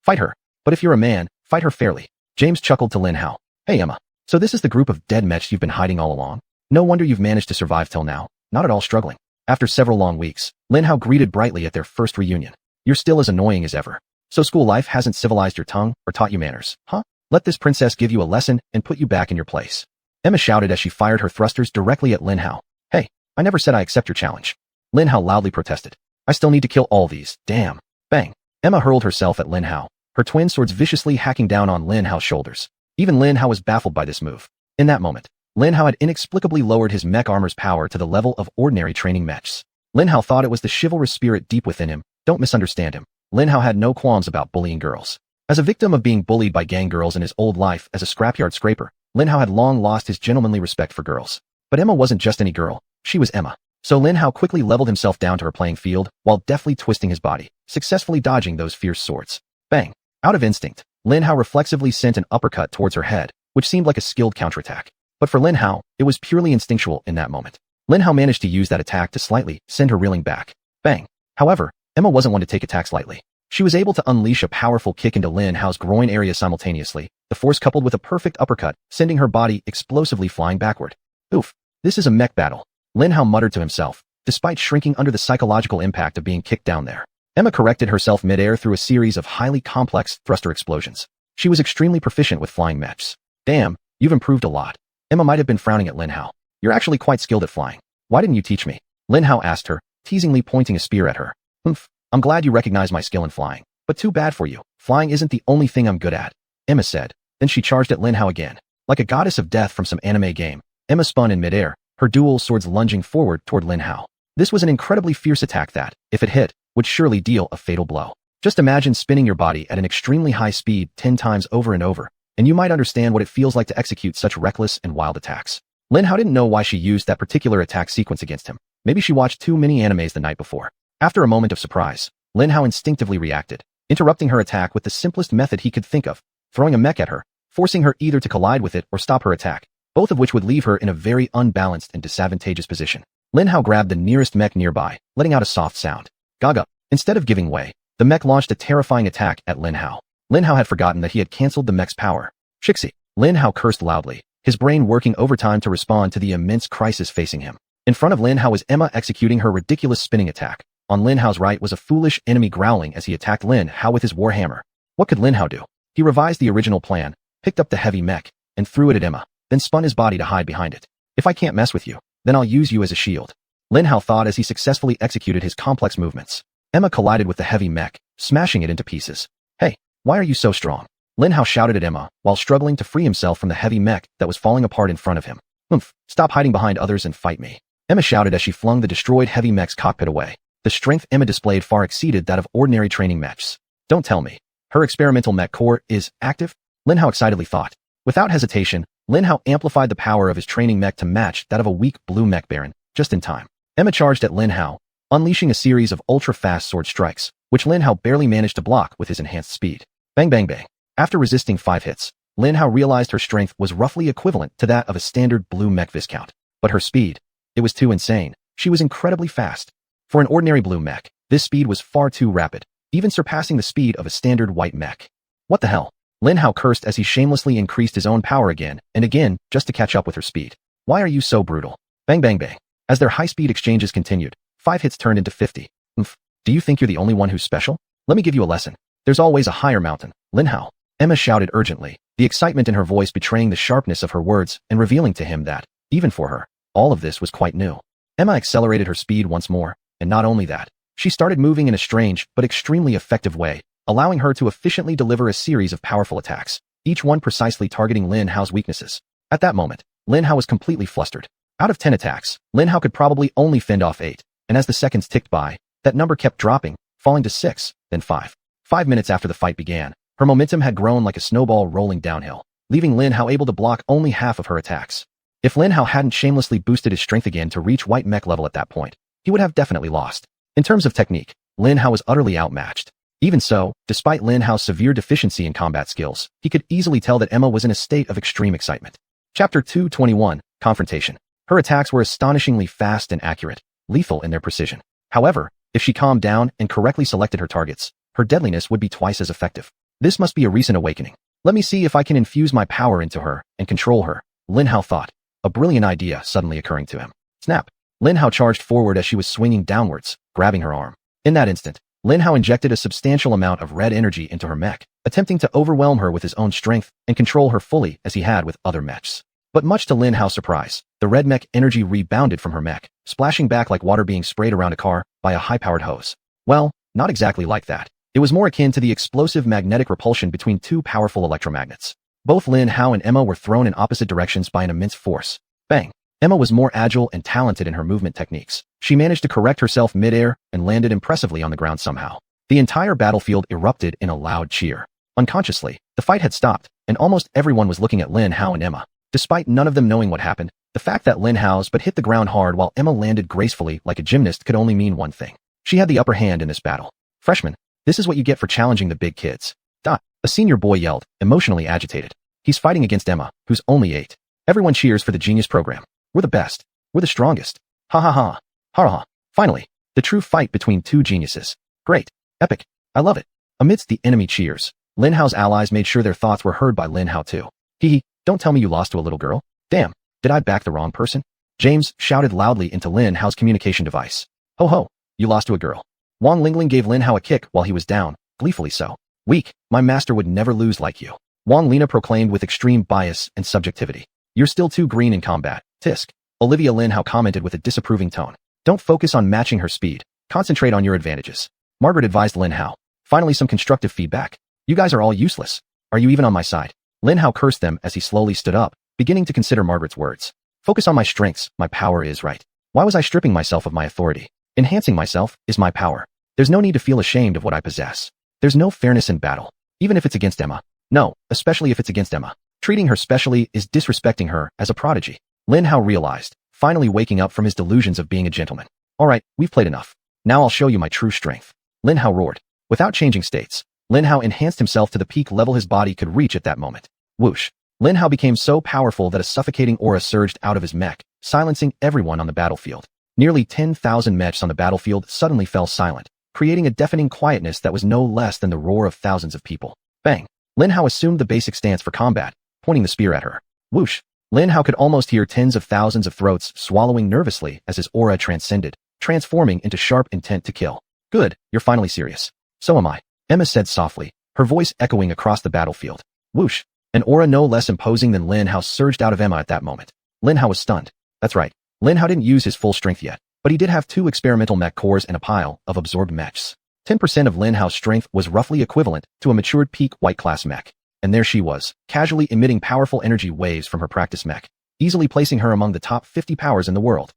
Fight her. But if you're a man, fight her fairly. James chuckled to Lin Hao. Hey Emma, so this is the group of dead mechs you've been hiding all along? No wonder you've managed to survive till now, not at all struggling. After several long weeks, Lin Hao greeted brightly at their first reunion. You're still as annoying as ever. So school life hasn't civilized your tongue or taught you manners, huh? Let this princess give you a lesson and put you back in your place. Emma shouted as she fired her thrusters directly at Lin Hao. Hey, I never said I accept your challenge. Lin Hao loudly protested. I still need to kill all these, damn. Bang. Emma hurled herself at Lin Hao, her twin swords viciously hacking down on Lin Hao's shoulders. Even Lin Hao was baffled by this move. In that moment, Lin Hao had inexplicably lowered his mech armor's power to the level of ordinary training mechs. Lin Hao thought it was the chivalrous spirit deep within him. Don't misunderstand him. Lin Hao had no qualms about bullying girls. As a victim of being bullied by gang girls in his old life as a scrapyard scraper, Lin Hao had long lost his gentlemanly respect for girls. But Emma wasn't just any girl. She was Emma. So Lin Hao quickly leveled himself down to her playing field while deftly twisting his body, successfully dodging those fierce swords. Bang. Out of instinct, Lin Hao reflexively sent an uppercut towards her head, which seemed like a skilled counterattack. But for Lin Hao, it was purely instinctual in that moment. Lin Hao managed to use that attack to slightly send her reeling back. Bang. However, Emma wasn't one to take attacks lightly. She was able to unleash a powerful kick into Lin Hao's groin area simultaneously, the force coupled with a perfect uppercut, sending her body explosively flying backward. Oof. This is a mech battle. Lin Hao muttered to himself, despite shrinking under the psychological impact of being kicked down there. Emma corrected herself mid-air through a series of highly complex thruster explosions. She was extremely proficient with flying mechs. Damn, you've improved a lot. Emma might have been frowning at Lin Hao. You're actually quite skilled at flying. Why didn't you teach me? Lin Hao asked her, teasingly pointing a spear at her. I'm glad you recognize my skill in flying. But too bad for you. Flying isn't the only thing I'm good at, Emma said. Then she charged at Lin Hao again. Like a goddess of death from some anime game, Emma spun in mid-air, her dual swords lunging forward toward Lin Hao. This was an incredibly fierce attack that, if it hit, would surely deal a fatal blow. Just imagine spinning your body at an extremely high speed 10 times over and over, and you might understand what it feels like to execute such reckless and wild attacks. Lin Hao didn't know why she used that particular attack sequence against him. Maybe she watched too many animes the night before. After a moment of surprise, Lin Hao instinctively reacted, interrupting her attack with the simplest method he could think of, throwing a mech at her, forcing her either to collide with it or stop her attack, both of which would leave her in a very unbalanced and disadvantageous position. Lin Hao grabbed the nearest mech nearby, letting out a soft sound. Gaga. Instead of giving way, the mech launched a terrifying attack at Lin Hao. Lin Hao had forgotten that he had cancelled the mech's power. Shixie. Lin Hao cursed loudly, his brain working overtime to respond to the immense crisis facing him. In front of Lin Hao was Emma executing her ridiculous spinning attack. On Lin Hao's right was a foolish enemy growling as he attacked Lin Hao with his warhammer. What could Lin Hao do? He revised the original plan, picked up the heavy mech, and threw it at Emma, then spun his body to hide behind it. If I can't mess with you, then I'll use you as a shield, Lin Hao thought as he successfully executed his complex movements. Emma collided with the heavy mech, smashing it into pieces. Hey, why are you so strong? Lin Hao shouted at Emma while struggling to free himself from the heavy mech that was falling apart in front of him. Stop hiding behind others and fight me, Emma shouted as she flung the destroyed heavy mech's cockpit away. The strength Emma displayed far exceeded that of ordinary training mechs. Don't tell me. Her experimental mech core is active? Lin Hao excitedly thought. Without hesitation, Lin Hao amplified the power of his training mech to match that of a weak blue mech baron, just in time. Emma charged at Lin Hao, unleashing a series of ultra-fast sword strikes, which Lin Hao barely managed to block with his enhanced speed. Bang bang bang. After resisting 5 hits, Lin Hao realized her strength was roughly equivalent to that of a standard blue mech viscount. But her speed, it was too insane. She was incredibly fast. For an ordinary blue mech, this speed was far too rapid, even surpassing the speed of a standard white mech. What the hell? Lin Hao cursed as he shamelessly increased his own power again and again just to catch up with her speed. Why are you so brutal? Bang bang bang. As their high-speed exchanges continued, 5 hits turned into 50. Do you think you're the only one who's special? Let me give you a lesson. There's always a higher mountain, Lin Hao. Emma shouted urgently, the excitement in her voice betraying the sharpness of her words and revealing to him that, even for her, all of this was quite new. Emma accelerated her speed once more, and not only that, she started moving in a strange but extremely effective way, allowing her to efficiently deliver a series of powerful attacks, each one precisely targeting Lin Hao's weaknesses. At that moment, Lin Hao was completely flustered. Out of 10 attacks, Lin Hao could probably only fend off 8, and as the seconds ticked by, that number kept dropping, falling to 6, then 5. 5 minutes after the fight began, her momentum had grown like a snowball rolling downhill, leaving Lin Hao able to block only half of her attacks. If Lin Hao hadn't shamelessly boosted his strength again to reach white mech level at that point, he would have definitely lost. In terms of technique, Lin Hao was utterly outmatched. Even so, despite Lin Hao's severe deficiency in combat skills, he could easily tell that Emma was in a state of extreme excitement. Chapter 221, Confrontation. Her attacks were astonishingly fast and accurate, lethal in their precision. However, if she calmed down and correctly selected her targets, her deadliness would be twice as effective. This must be a recent awakening. Let me see if I can infuse my power into her and control her, Lin Hao thought, a brilliant idea suddenly occurring to him. Snap! Lin Hao charged forward as she was swinging downwards, grabbing her arm. In that instant, Lin Hao injected a substantial amount of red energy into her mech, attempting to overwhelm her with his own strength and control her fully as he had with other mechs. But much to Lin Hao's surprise, the red mech energy rebounded from her mech, splashing back like water being sprayed around a car by a high-powered hose. Well, not exactly like that. It was more akin to the explosive magnetic repulsion between two powerful electromagnets. Both Lin Hao and Emma were thrown in opposite directions by an immense force. Bang! Emma was more agile and talented in her movement techniques. She managed to correct herself mid-air and landed impressively on the ground somehow. The entire battlefield erupted in a loud cheer. Unconsciously, the fight had stopped, and almost everyone was looking at Lin Hao and Emma. Despite none of them knowing what happened, the fact that Lin Hao's but hit the ground hard while Emma landed gracefully like a gymnast could only mean one thing. She had the upper hand in this battle. Freshman, this is what you get for challenging the big kids. A senior boy yelled, emotionally agitated. He's fighting against Emma, who's only 8. Everyone cheers for the genius program. We're the best. We're the strongest. Ha ha ha. Ha ha. Finally, the true fight between two geniuses. Great. Epic. I love it. Amidst the enemy cheers, Lin Hao's allies made sure their thoughts were heard by Lin Hao too. Hee. Don't tell me you lost to a little girl. Damn, did I back the wrong person? James shouted loudly into Lin Hao's communication device. Ho ho, you lost to a girl. Wang Lingling gave Lin Hao a kick while he was down, gleefully so. Weak, my master would never lose like you. Wang Lina proclaimed with extreme bias and subjectivity. You're still too green in combat, tisk. Olivia Lin Hao commented with a disapproving tone. Don't focus on matching her speed. Concentrate on your advantages. Margaret advised Lin Hao. Finally some constructive feedback. You guys are all useless. Are you even on my side? Lin Hao cursed them as he slowly stood up, beginning to consider Margaret's words. Focus on my strengths, my power is right. Why was I stripping myself of my authority? Enhancing myself is my power. There's no need to feel ashamed of what I possess. There's no fairness in battle, even if it's against Emma. No, especially if it's against Emma. Treating her specially is disrespecting her as a prodigy. Lin Hao realized, finally waking up from his delusions of being a gentleman. Alright, we've played enough. Now I'll show you my true strength. Lin Hao roared. Without changing states, Lin Hao enhanced himself to the peak level his body could reach at that moment. Whoosh. Lin Hao became so powerful that a suffocating aura surged out of his mech, silencing everyone on the battlefield. Nearly 10,000 mechs on the battlefield suddenly fell silent, creating a deafening quietness that was no less than the roar of thousands of people. Bang. Lin Hao assumed the basic stance for combat, pointing the spear at her. Whoosh. Lin Hao could almost hear tens of thousands of throats swallowing nervously as his aura transcended, transforming into sharp intent to kill. Good, you're finally serious. So am I, Emma said softly, her voice echoing across the battlefield. Whoosh. An aura no less imposing than Lin Hao surged out of Emma at that moment. Lin Hao was stunned. That's right. Lin Hao didn't use his full strength yet, but he did have 2 experimental mech cores and a pile of absorbed mechs. 10% of Lin Hao's strength was roughly equivalent to a matured peak white class mech. And there she was, casually emitting powerful energy waves from her practice mech, easily placing her among the top 50 powers in the world.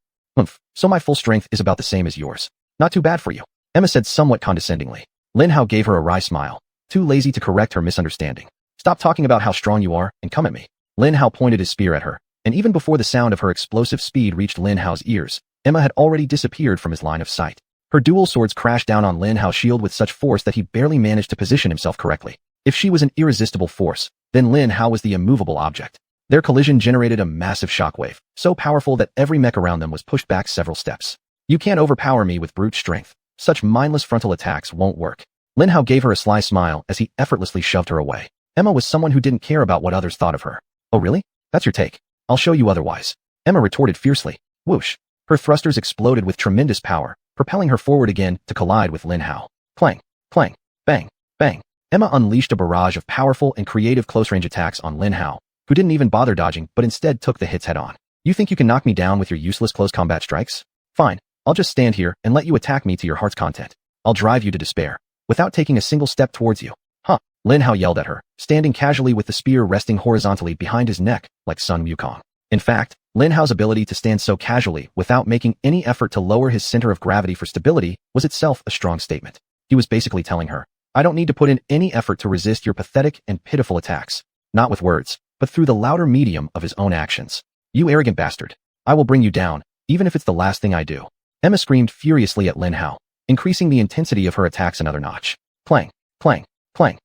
So my full strength is about the same as yours. Not too bad for you, Emma said somewhat condescendingly. Lin Hao gave her a wry smile, too lazy to correct her misunderstanding. Stop talking about how strong you are and come at me. Lin Hao pointed his spear at her, and even before the sound of her explosive speed reached Lin Hao's ears, Emma had already disappeared from his line of sight. Her dual swords crashed down on Lin Hao's shield with such force that he barely managed to position himself correctly. If she was an irresistible force, then Lin Hao was the immovable object. Their collision generated a massive shockwave, so powerful that every mech around them was pushed back several steps. You can't overpower me with brute strength. Such mindless frontal attacks won't work. Lin Hao gave her a sly smile as he effortlessly shoved her away. Emma was someone who didn't care about what others thought of her. Oh really? That's your take. I'll show you otherwise. Emma retorted fiercely. Whoosh. Her thrusters exploded with tremendous power, propelling her forward again to collide with Lin Hao. Clang, clang, bang, bang. Emma unleashed a barrage of powerful and creative close-range attacks on Lin Hao, who didn't even bother dodging but instead took the hits head-on. You think you can knock me down with your useless close combat strikes? Fine, I'll just stand here and let you attack me to your heart's content. I'll drive you to despair, without taking a single step towards you. Huh, Lin Hao yelled at her, standing casually with the spear resting horizontally behind his neck like Sun Wukong. In fact, Lin Hao's ability to stand so casually without making any effort to lower his center of gravity for stability was itself a strong statement. He was basically telling her, I don't need to put in any effort to resist your pathetic and pitiful attacks, not with words, but through the louder medium of his own actions. You arrogant bastard. I will bring you down, even if it's the last thing I do. Emma screamed furiously at Lin Hao, increasing the intensity of her attacks another notch. Clang, clang, clang.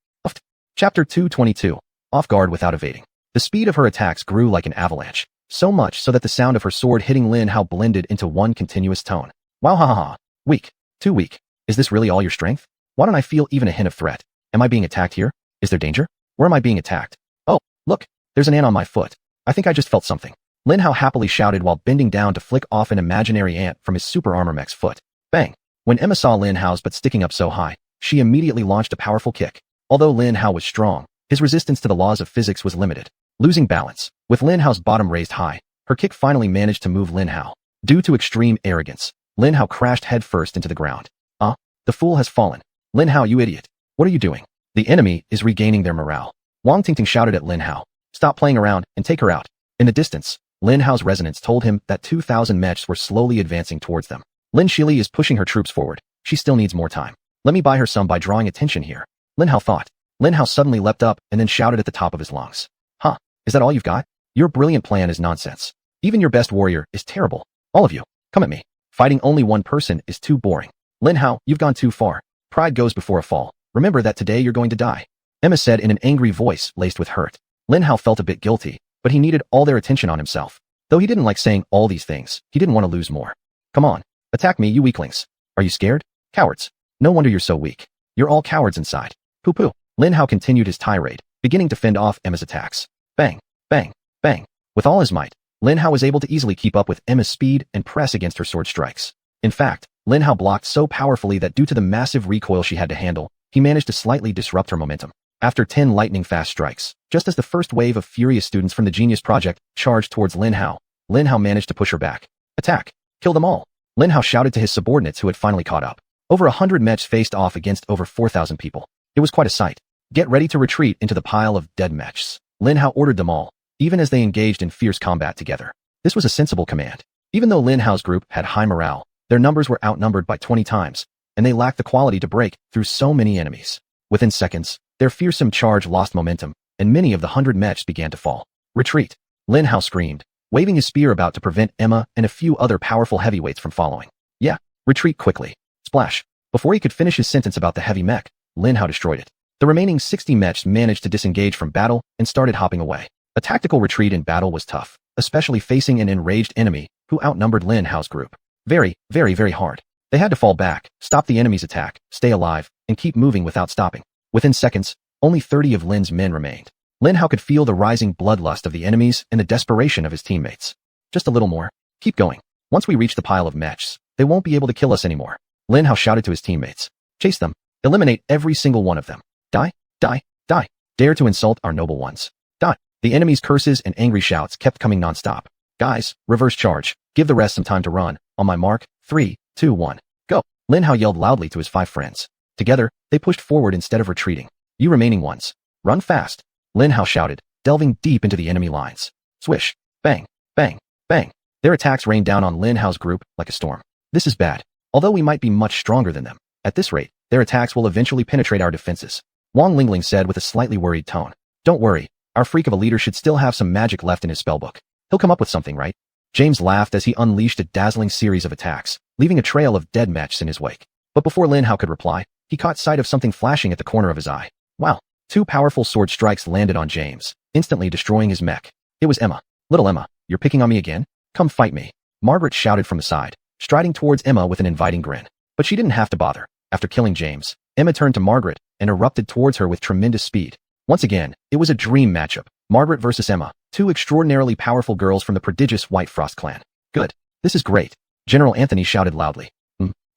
Chapter 222. Off guard without evading. The speed of her attacks grew like an avalanche, so much so that the sound of her sword hitting Lin Hao blended into one continuous tone. Wow, ha ha ha. Weak. Too weak. Is this really all your strength? Why don't I feel even a hint of threat? Am I being attacked here? Is there danger? Where am I being attacked? Oh, look, there's an ant on my foot. I think I just felt something. Lin Hao happily shouted while bending down to flick off an imaginary ant from his super armor mech's foot. Bang. When Emma saw Lin Hao's butt sticking up so high, she immediately launched a powerful kick. Although Lin Hao was strong, his resistance to the laws of physics was limited. Losing balance, with Lin Hao's bottom raised high, her kick finally managed to move Lin Hao. Due to extreme arrogance, Lin Hao crashed headfirst into the ground. The fool has fallen. Lin Hao, you idiot. What are you doing? The enemy is regaining their morale. Wang Tingting shouted at Lin Hao. Stop playing around and take her out. In the distance, Lin Hao's resonance told him that 2,000 mechs were slowly advancing towards them. Lin Shili is pushing her troops forward. She still needs more time. Let me buy her some by drawing attention here. Lin Hao thought. Lin Hao suddenly leapt up and then shouted at the top of his lungs. Huh, is that all you've got? Your brilliant plan is nonsense. Even your best warrior is terrible. All of you, come at me. Fighting only one person is too boring. Lin Hao, you've gone too far. Pride goes before a fall. Remember that today you're going to die. Emma said in an angry voice laced with hurt. Lin Hao felt a bit guilty, but he needed all their attention on himself. Though he didn't like saying all these things, he didn't want to lose more. Come on, attack me, you weaklings. Are you scared? Cowards. No wonder you're so weak. You're all cowards inside. Poo-poo. Lin Hao continued his tirade, beginning to fend off Emma's attacks. Bang, bang, bang. With all his might, Lin Hao was able to easily keep up with Emma's speed and press against her sword strikes. In fact, Lin Hao blocked so powerfully that due to the massive recoil she had to handle, he managed to slightly disrupt her momentum. After 10 lightning-fast strikes, just as the first wave of furious students from the Genius Project charged towards Lin Hao managed to push her back. Attack! Kill them all! Lin Hao shouted to his subordinates who had finally caught up. Over 100 mechs faced off against over 4,000 people. It was quite a sight. Get ready to retreat into the pile of dead mechs. Lin Hao ordered them all, even as they engaged in fierce combat together. This was a sensible command. Even though Lin Hao's group had high morale, their numbers were outnumbered by 20 times, and they lacked the quality to break through so many enemies. Within seconds, their fearsome charge lost momentum, and many of the 100 mechs began to fall. Retreat! Lin Hao screamed, waving his spear about to prevent Emma and a few other powerful heavyweights from following. Yeah, retreat quickly. Splash! Before he could finish his sentence about the heavy mech, Lin Hao destroyed it. The remaining 60 mechs managed to disengage from battle and started hopping away. A tactical retreat in battle was tough, especially facing an enraged enemy who outnumbered Lin Hao's group. Very, very, very hard. They had to fall back, stop the enemy's attack, stay alive, and keep moving without stopping. Within seconds, only 30 of Lin's men remained. Lin Hao could feel the rising bloodlust of the enemies and the desperation of his teammates. Just a little more. Keep going. Once we reach the pile of mechs, they won't be able to kill us anymore. Lin Hao shouted to his teammates. Chase them. Eliminate every single one of them. Die, die, die. Dare to insult our noble ones. Die. The enemy's curses and angry shouts kept coming non-stop. Guys, reverse charge. Give the rest some time to run. On my mark, 3, 2, 1, go. Lin Hao yelled loudly to his 5 friends. Together, they pushed forward instead of retreating. You remaining ones. Run fast. Lin Hao shouted, delving deep into the enemy lines. Swish. Bang. Bang. Bang. Their attacks rained down on Lin Hao's group like a storm. This is bad. Although we might be much stronger than them, at this rate, their attacks will eventually penetrate our defenses. Wang Lingling said with a slightly worried tone. Don't worry. Our freak of a leader should still have some magic left in his spellbook. He'll come up with something, right? James laughed as he unleashed a dazzling series of attacks, leaving a trail of dead mechs in his wake. But before Lin Hao could reply, he caught sight of something flashing at the corner of his eye. Wow. 2 powerful sword strikes landed on James, instantly destroying his mech. It was Emma. Little Emma, you're picking on me again? Come fight me. Margaret shouted from the side, striding towards Emma with an inviting grin. But she didn't have to bother. After killing James, Emma turned to Margaret and erupted towards her with tremendous speed. Once again, it was a dream matchup. Margaret versus Emma, 2 extraordinarily powerful girls from the prodigious White Frost clan. Good. This is great. General Anthony shouted loudly.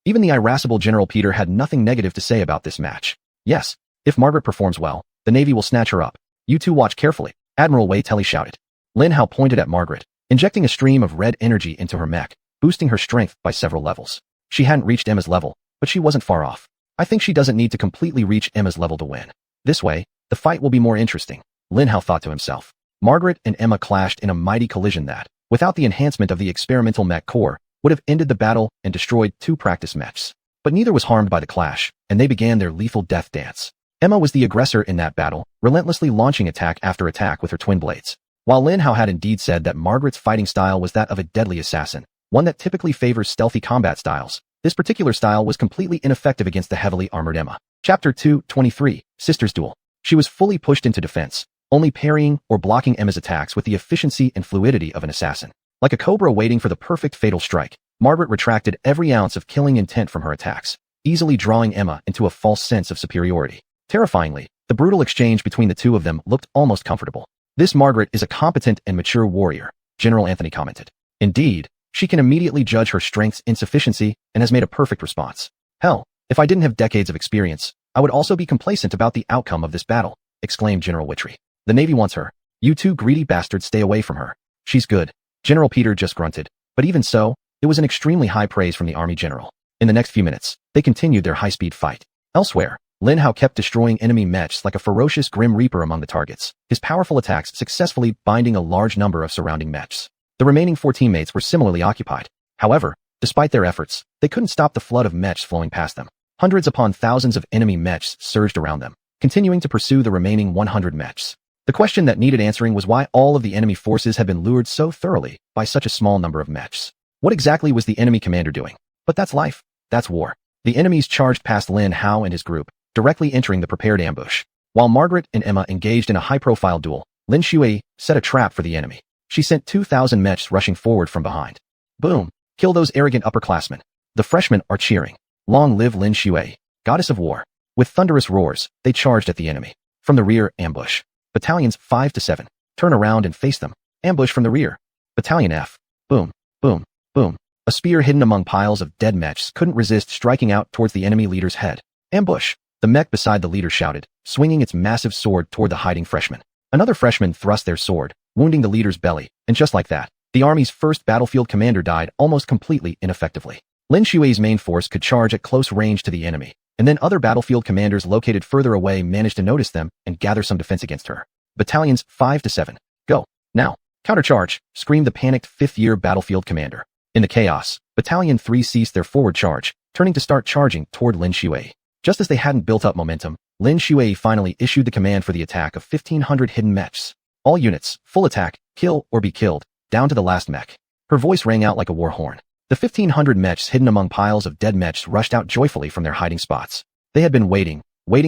Even the irascible General Peter had nothing negative to say about this match. Yes, if Margaret performs well, the Navy will snatch her up. You two watch carefully, Admiral Wei Telly shouted. Lin Hao pointed at Margaret, injecting a stream of red energy into her mech, boosting her strength by several levels. She hadn't reached Emma's level, but she wasn't far off. I think she doesn't need to completely reach Emma's level to win. This way, the fight will be more interesting, Lin Hao thought to himself. Margaret and Emma clashed in a mighty collision that, without the enhancement of the experimental mech core, would have ended the battle and destroyed 2 practice mechs. But neither was harmed by the clash, and they began their lethal death dance. Emma was the aggressor in that battle, relentlessly launching attack after attack with her twin blades. While Lin Hao had indeed said that Margaret's fighting style was that of a deadly assassin, one that typically favors stealthy combat styles, this particular style was completely ineffective against the heavily armored Emma. Chapter 2:23, Sisters Duel. She was fully pushed into defense, only parrying or blocking Emma's attacks with the efficiency and fluidity of an assassin. Like a cobra waiting for the perfect fatal strike, Margaret retracted every ounce of killing intent from her attacks, easily drawing Emma into a false sense of superiority. Terrifyingly, the brutal exchange between the two of them looked almost comfortable. This Margaret is a competent and mature warrior, General Anthony commented. Indeed, she can immediately judge her strength's insufficiency and has made a perfect response. Hell, if I didn't have decades of experience, I would also be complacent about the outcome of this battle, exclaimed General Witry. The Navy wants her. You two greedy bastards stay away from her. She's good. General Peter just grunted, but even so, it was an extremely high praise from the Army General. In the next few minutes, they continued their high-speed fight. Elsewhere, Lin Hao kept destroying enemy mechs like a ferocious Grim Reaper among the targets, his powerful attacks successfully binding a large number of surrounding mechs. The remaining 4 teammates were similarly occupied. However, despite their efforts, they couldn't stop the flood of mechs flowing past them. Hundreds upon thousands of enemy mechs surged around them, continuing to pursue the remaining 100 mechs. The question that needed answering was why all of the enemy forces had been lured so thoroughly by such a small number of mechs. What exactly was the enemy commander doing? But that's life. That's war. The enemies charged past Lin Hao and his group, directly entering the prepared ambush. While Margaret and Emma engaged in a high-profile duel, Lin Shui set a trap for the enemy. She sent 2,000 mechs rushing forward from behind. Boom! Kill those arrogant upperclassmen. The freshmen are cheering. Long live Lin Shui, goddess of war. With thunderous roars, they charged at the enemy. From the rear, ambush. Battalions 5 to 7. Turn around and face them. Ambush from the rear. Battalion F. Boom, boom, boom. A spear hidden among piles of dead mechs couldn't resist striking out towards the enemy leader's head. Ambush. The mech beside the leader shouted, swinging its massive sword toward the hiding freshman. Another freshman thrust their sword, wounding the leader's belly, and just like that, the army's first battlefield commander died almost completely ineffectively. Lin Shui's main force could charge at close range to the enemy, and then other battlefield commanders located further away managed to notice them and gather some defense against her. Battalions 5 to 7. Go. Now. Countercharge, screamed the panicked 5th-year battlefield commander. In the chaos, Battalion 3 ceased their forward charge, turning to start charging toward Lin Shui. Just as they hadn't built up momentum, Lin Shui finally issued the command for the attack of 1,500 hidden mechs. All units, full attack, kill or be killed, down to the last mech. Her voice rang out like a war horn. The 1,500 mechs hidden among piles of dead mechs rushed out joyfully from their hiding spots. They had been waiting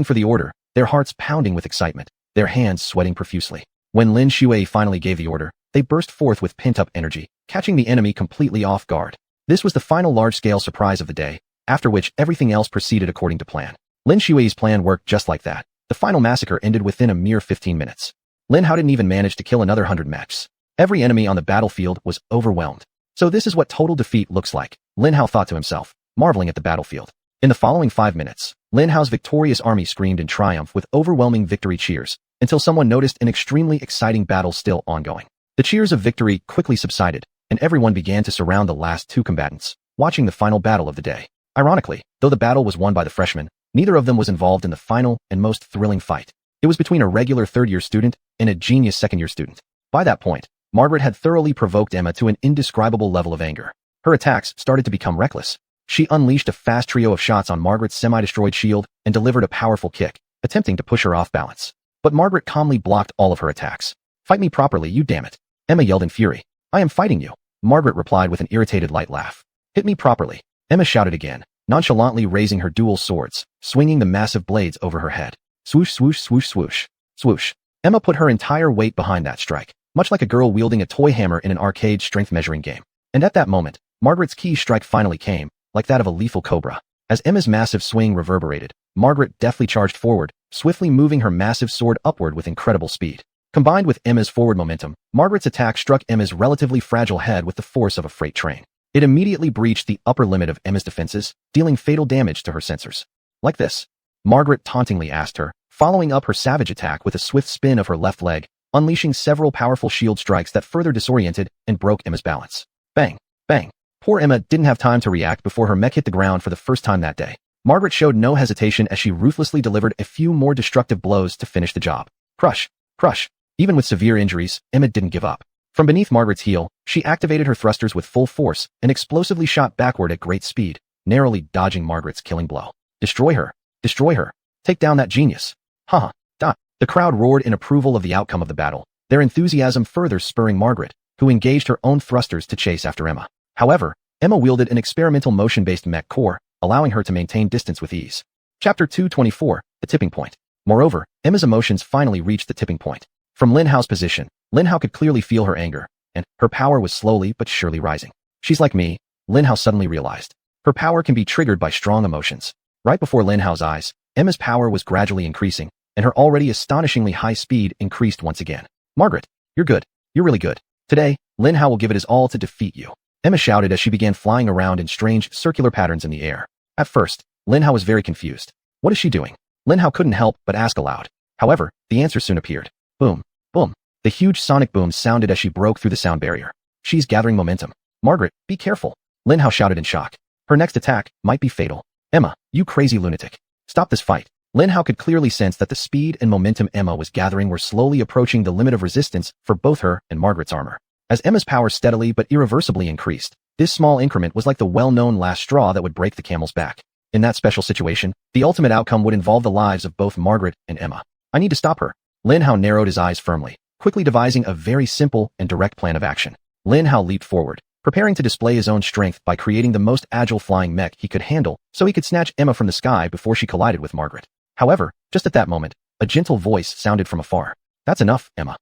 for the order, their hearts pounding with excitement, their hands sweating profusely. When Lin Shui finally gave the order, they burst forth with pent-up energy, catching the enemy completely off guard. This was the final large-scale surprise of the day, after which everything else proceeded according to plan. Lin Shui's plan worked just like that. The final massacre ended within a mere 15 minutes. Lin Hao didn't even manage to kill another 100 mechs. Every enemy on the battlefield was overwhelmed. So this is what total defeat looks like, Lin Hao thought to himself, marveling at the battlefield. In the following 5 minutes, Lin Hao's victorious army screamed in triumph with overwhelming victory cheers, until someone noticed an extremely exciting battle still ongoing. The cheers of victory quickly subsided, and everyone began to surround the last 2 combatants, watching the final battle of the day. Ironically, though the battle was won by the freshmen, neither of them was involved in the final and most thrilling fight. It was between a regular 3rd-year student and a genius 2nd-year student. By that point, Margaret had thoroughly provoked Emma to an indescribable level of anger. Her attacks started to become reckless. She unleashed a fast trio of shots on Margaret's semi-destroyed shield and delivered a powerful kick, attempting to push her off balance. But Margaret calmly blocked all of her attacks. Fight me properly, you damn it. Emma yelled in fury. I am fighting you. Margaret replied with an irritated light laugh. Hit me properly. Emma shouted again, nonchalantly raising her dual swords, swinging the massive blades over her head. Swoosh, swoosh, swoosh, swoosh. Swoosh. Emma put her entire weight behind that strike, much like a girl wielding a toy hammer in an arcade strength measuring game. And at that moment, Margaret's key strike finally came, like that of a lethal cobra. As Emma's massive swing reverberated, Margaret deftly charged forward, swiftly moving her massive sword upward with incredible speed. Combined with Emma's forward momentum, Margaret's attack struck Emma's relatively fragile head with the force of a freight train. It immediately breached the upper limit of Emma's defenses, dealing fatal damage to her sensors. Like this, Margaret tauntingly asked her, following up her savage attack with a swift spin of her left leg, unleashing several powerful shield strikes that further disoriented and broke Emma's balance. Bang! Bang! Poor Emma didn't have time to react before her mech hit the ground for the first time that day. Margaret showed no hesitation as she ruthlessly delivered a few more destructive blows to finish the job. Crush! Crush! Even with severe injuries, Emma didn't give up. From beneath Margaret's heel, she activated her thrusters with full force and explosively shot backward at great speed, narrowly dodging Margaret's killing blow. Destroy her! Destroy her! Take down that genius! Haha! Dot! The crowd roared in approval of the outcome of the battle, their enthusiasm further spurring Margaret, who engaged her own thrusters to chase after Emma. However, Emma wielded an experimental motion-based mech core, allowing her to maintain distance with ease. Chapter 224, The Tipping Point. Moreover, Emma's emotions finally reached the tipping point. From Lin Hao's position, Lin Hao could clearly feel her anger, and her power was slowly but surely rising. She's like me, Lin Hao suddenly realized. Her power can be triggered by strong emotions. Right before Lin Hao's eyes, Emma's power was gradually increasing, and her already astonishingly high speed increased once again. Margaret, you're good. You're really good. Today, Lin Hao will give it his all to defeat you. Emma shouted as she began flying around in strange, circular patterns in the air. At first, Lin Hao was very confused. What is she doing? Lin Hao couldn't help but ask aloud. However, the answer soon appeared. Boom, boom. The huge sonic boom sounded as she broke through the sound barrier. She's gathering momentum. Margaret, be careful. Lin Hao shouted in shock. Her next attack might be fatal. Emma, you crazy lunatic. Stop this fight. Lin Hao could clearly sense that the speed and momentum Emma was gathering were slowly approaching the limit of resistance for both her and Margaret's armor. As Emma's power steadily but irreversibly increased, this small increment was like the well-known last straw that would break the camel's back. In that special situation, the ultimate outcome would involve the lives of both Margaret and Emma. I need to stop her. Lin Hao narrowed his eyes firmly, quickly devising a very simple and direct plan of action. Lin Hao leaped forward, preparing to display his own strength by creating the most agile flying mech he could handle so he could snatch Emma from the sky before she collided with Margaret. However, just at that moment, a gentle voice sounded from afar. That's enough, Emma.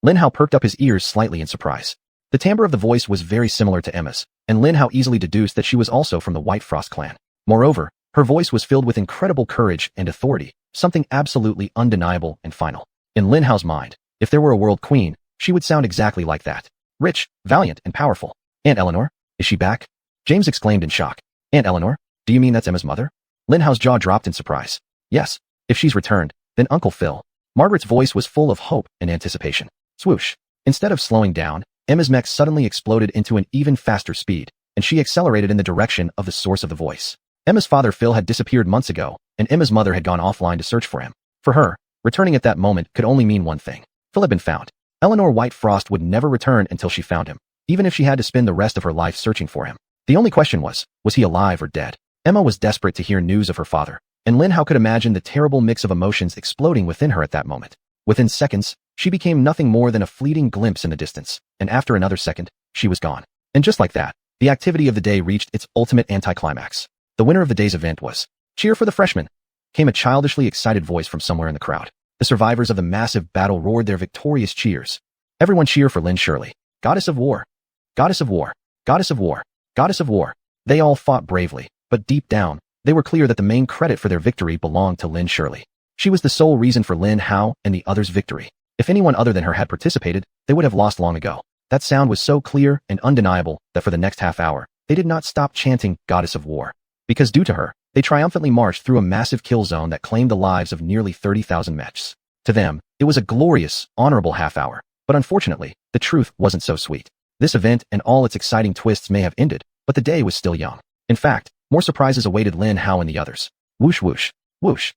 Lin Hao perked up his ears slightly in surprise. The timbre of the voice was very similar to Emma's, and Lin Hao easily deduced that she was also from the White Frost clan. Moreover, her voice was filled with incredible courage and authority, something absolutely undeniable and final. In Lin Hao's mind, if there were a world queen, she would sound exactly like that. Rich, valiant, and powerful. Aunt Eleanor? Is she back? James exclaimed in shock. Aunt Eleanor? Do you mean that's Emma's mother? Lin Hao's jaw dropped in surprise. Yes. If she's returned, then Uncle Phil. Margaret's voice was full of hope and anticipation. Swoosh. Instead of slowing down, Emma's mech suddenly exploded into an even faster speed, and she accelerated in the direction of the source of the voice. Emma's father Phil had disappeared months ago, and Emma's mother had gone offline to search for him. For her, returning at that moment could only mean one thing. Phil had been found. Eleanor White Frost would never return until she found him, even if she had to spend the rest of her life searching for him. The only question was he alive or dead? Emma was desperate to hear news of her father, and Lin Hao could imagine the terrible mix of emotions exploding within her at that moment. Within seconds, she became nothing more than a fleeting glimpse in the distance, and after another second, she was gone. And just like that, the activity of the day reached its ultimate anticlimax. The winner of the day's event was, "Cheer for the freshman!" Came a childishly excited voice from somewhere in the crowd. The survivors of the massive battle roared their victorious cheers. Everyone cheer for Lin Shirley, goddess of war. Goddess of war. Goddess of war. Goddess of war. They all fought bravely, but deep down, they were clear that the main credit for their victory belonged to Lin Shirley. She was the sole reason for Lin Hao and the others' victory. If anyone other than her had participated, they would have lost long ago. That sound was so clear and undeniable that for the next half hour, they did not stop chanting Goddess of War. Because due to her, they triumphantly marched through a massive kill zone that claimed the lives of nearly 30,000 mechs. To them, it was a glorious, honorable half hour. But unfortunately, the truth wasn't so sweet. This event and all its exciting twists may have ended, but the day was still young. In fact, more surprises awaited Lin Hao and the others. Whoosh whoosh, whoosh.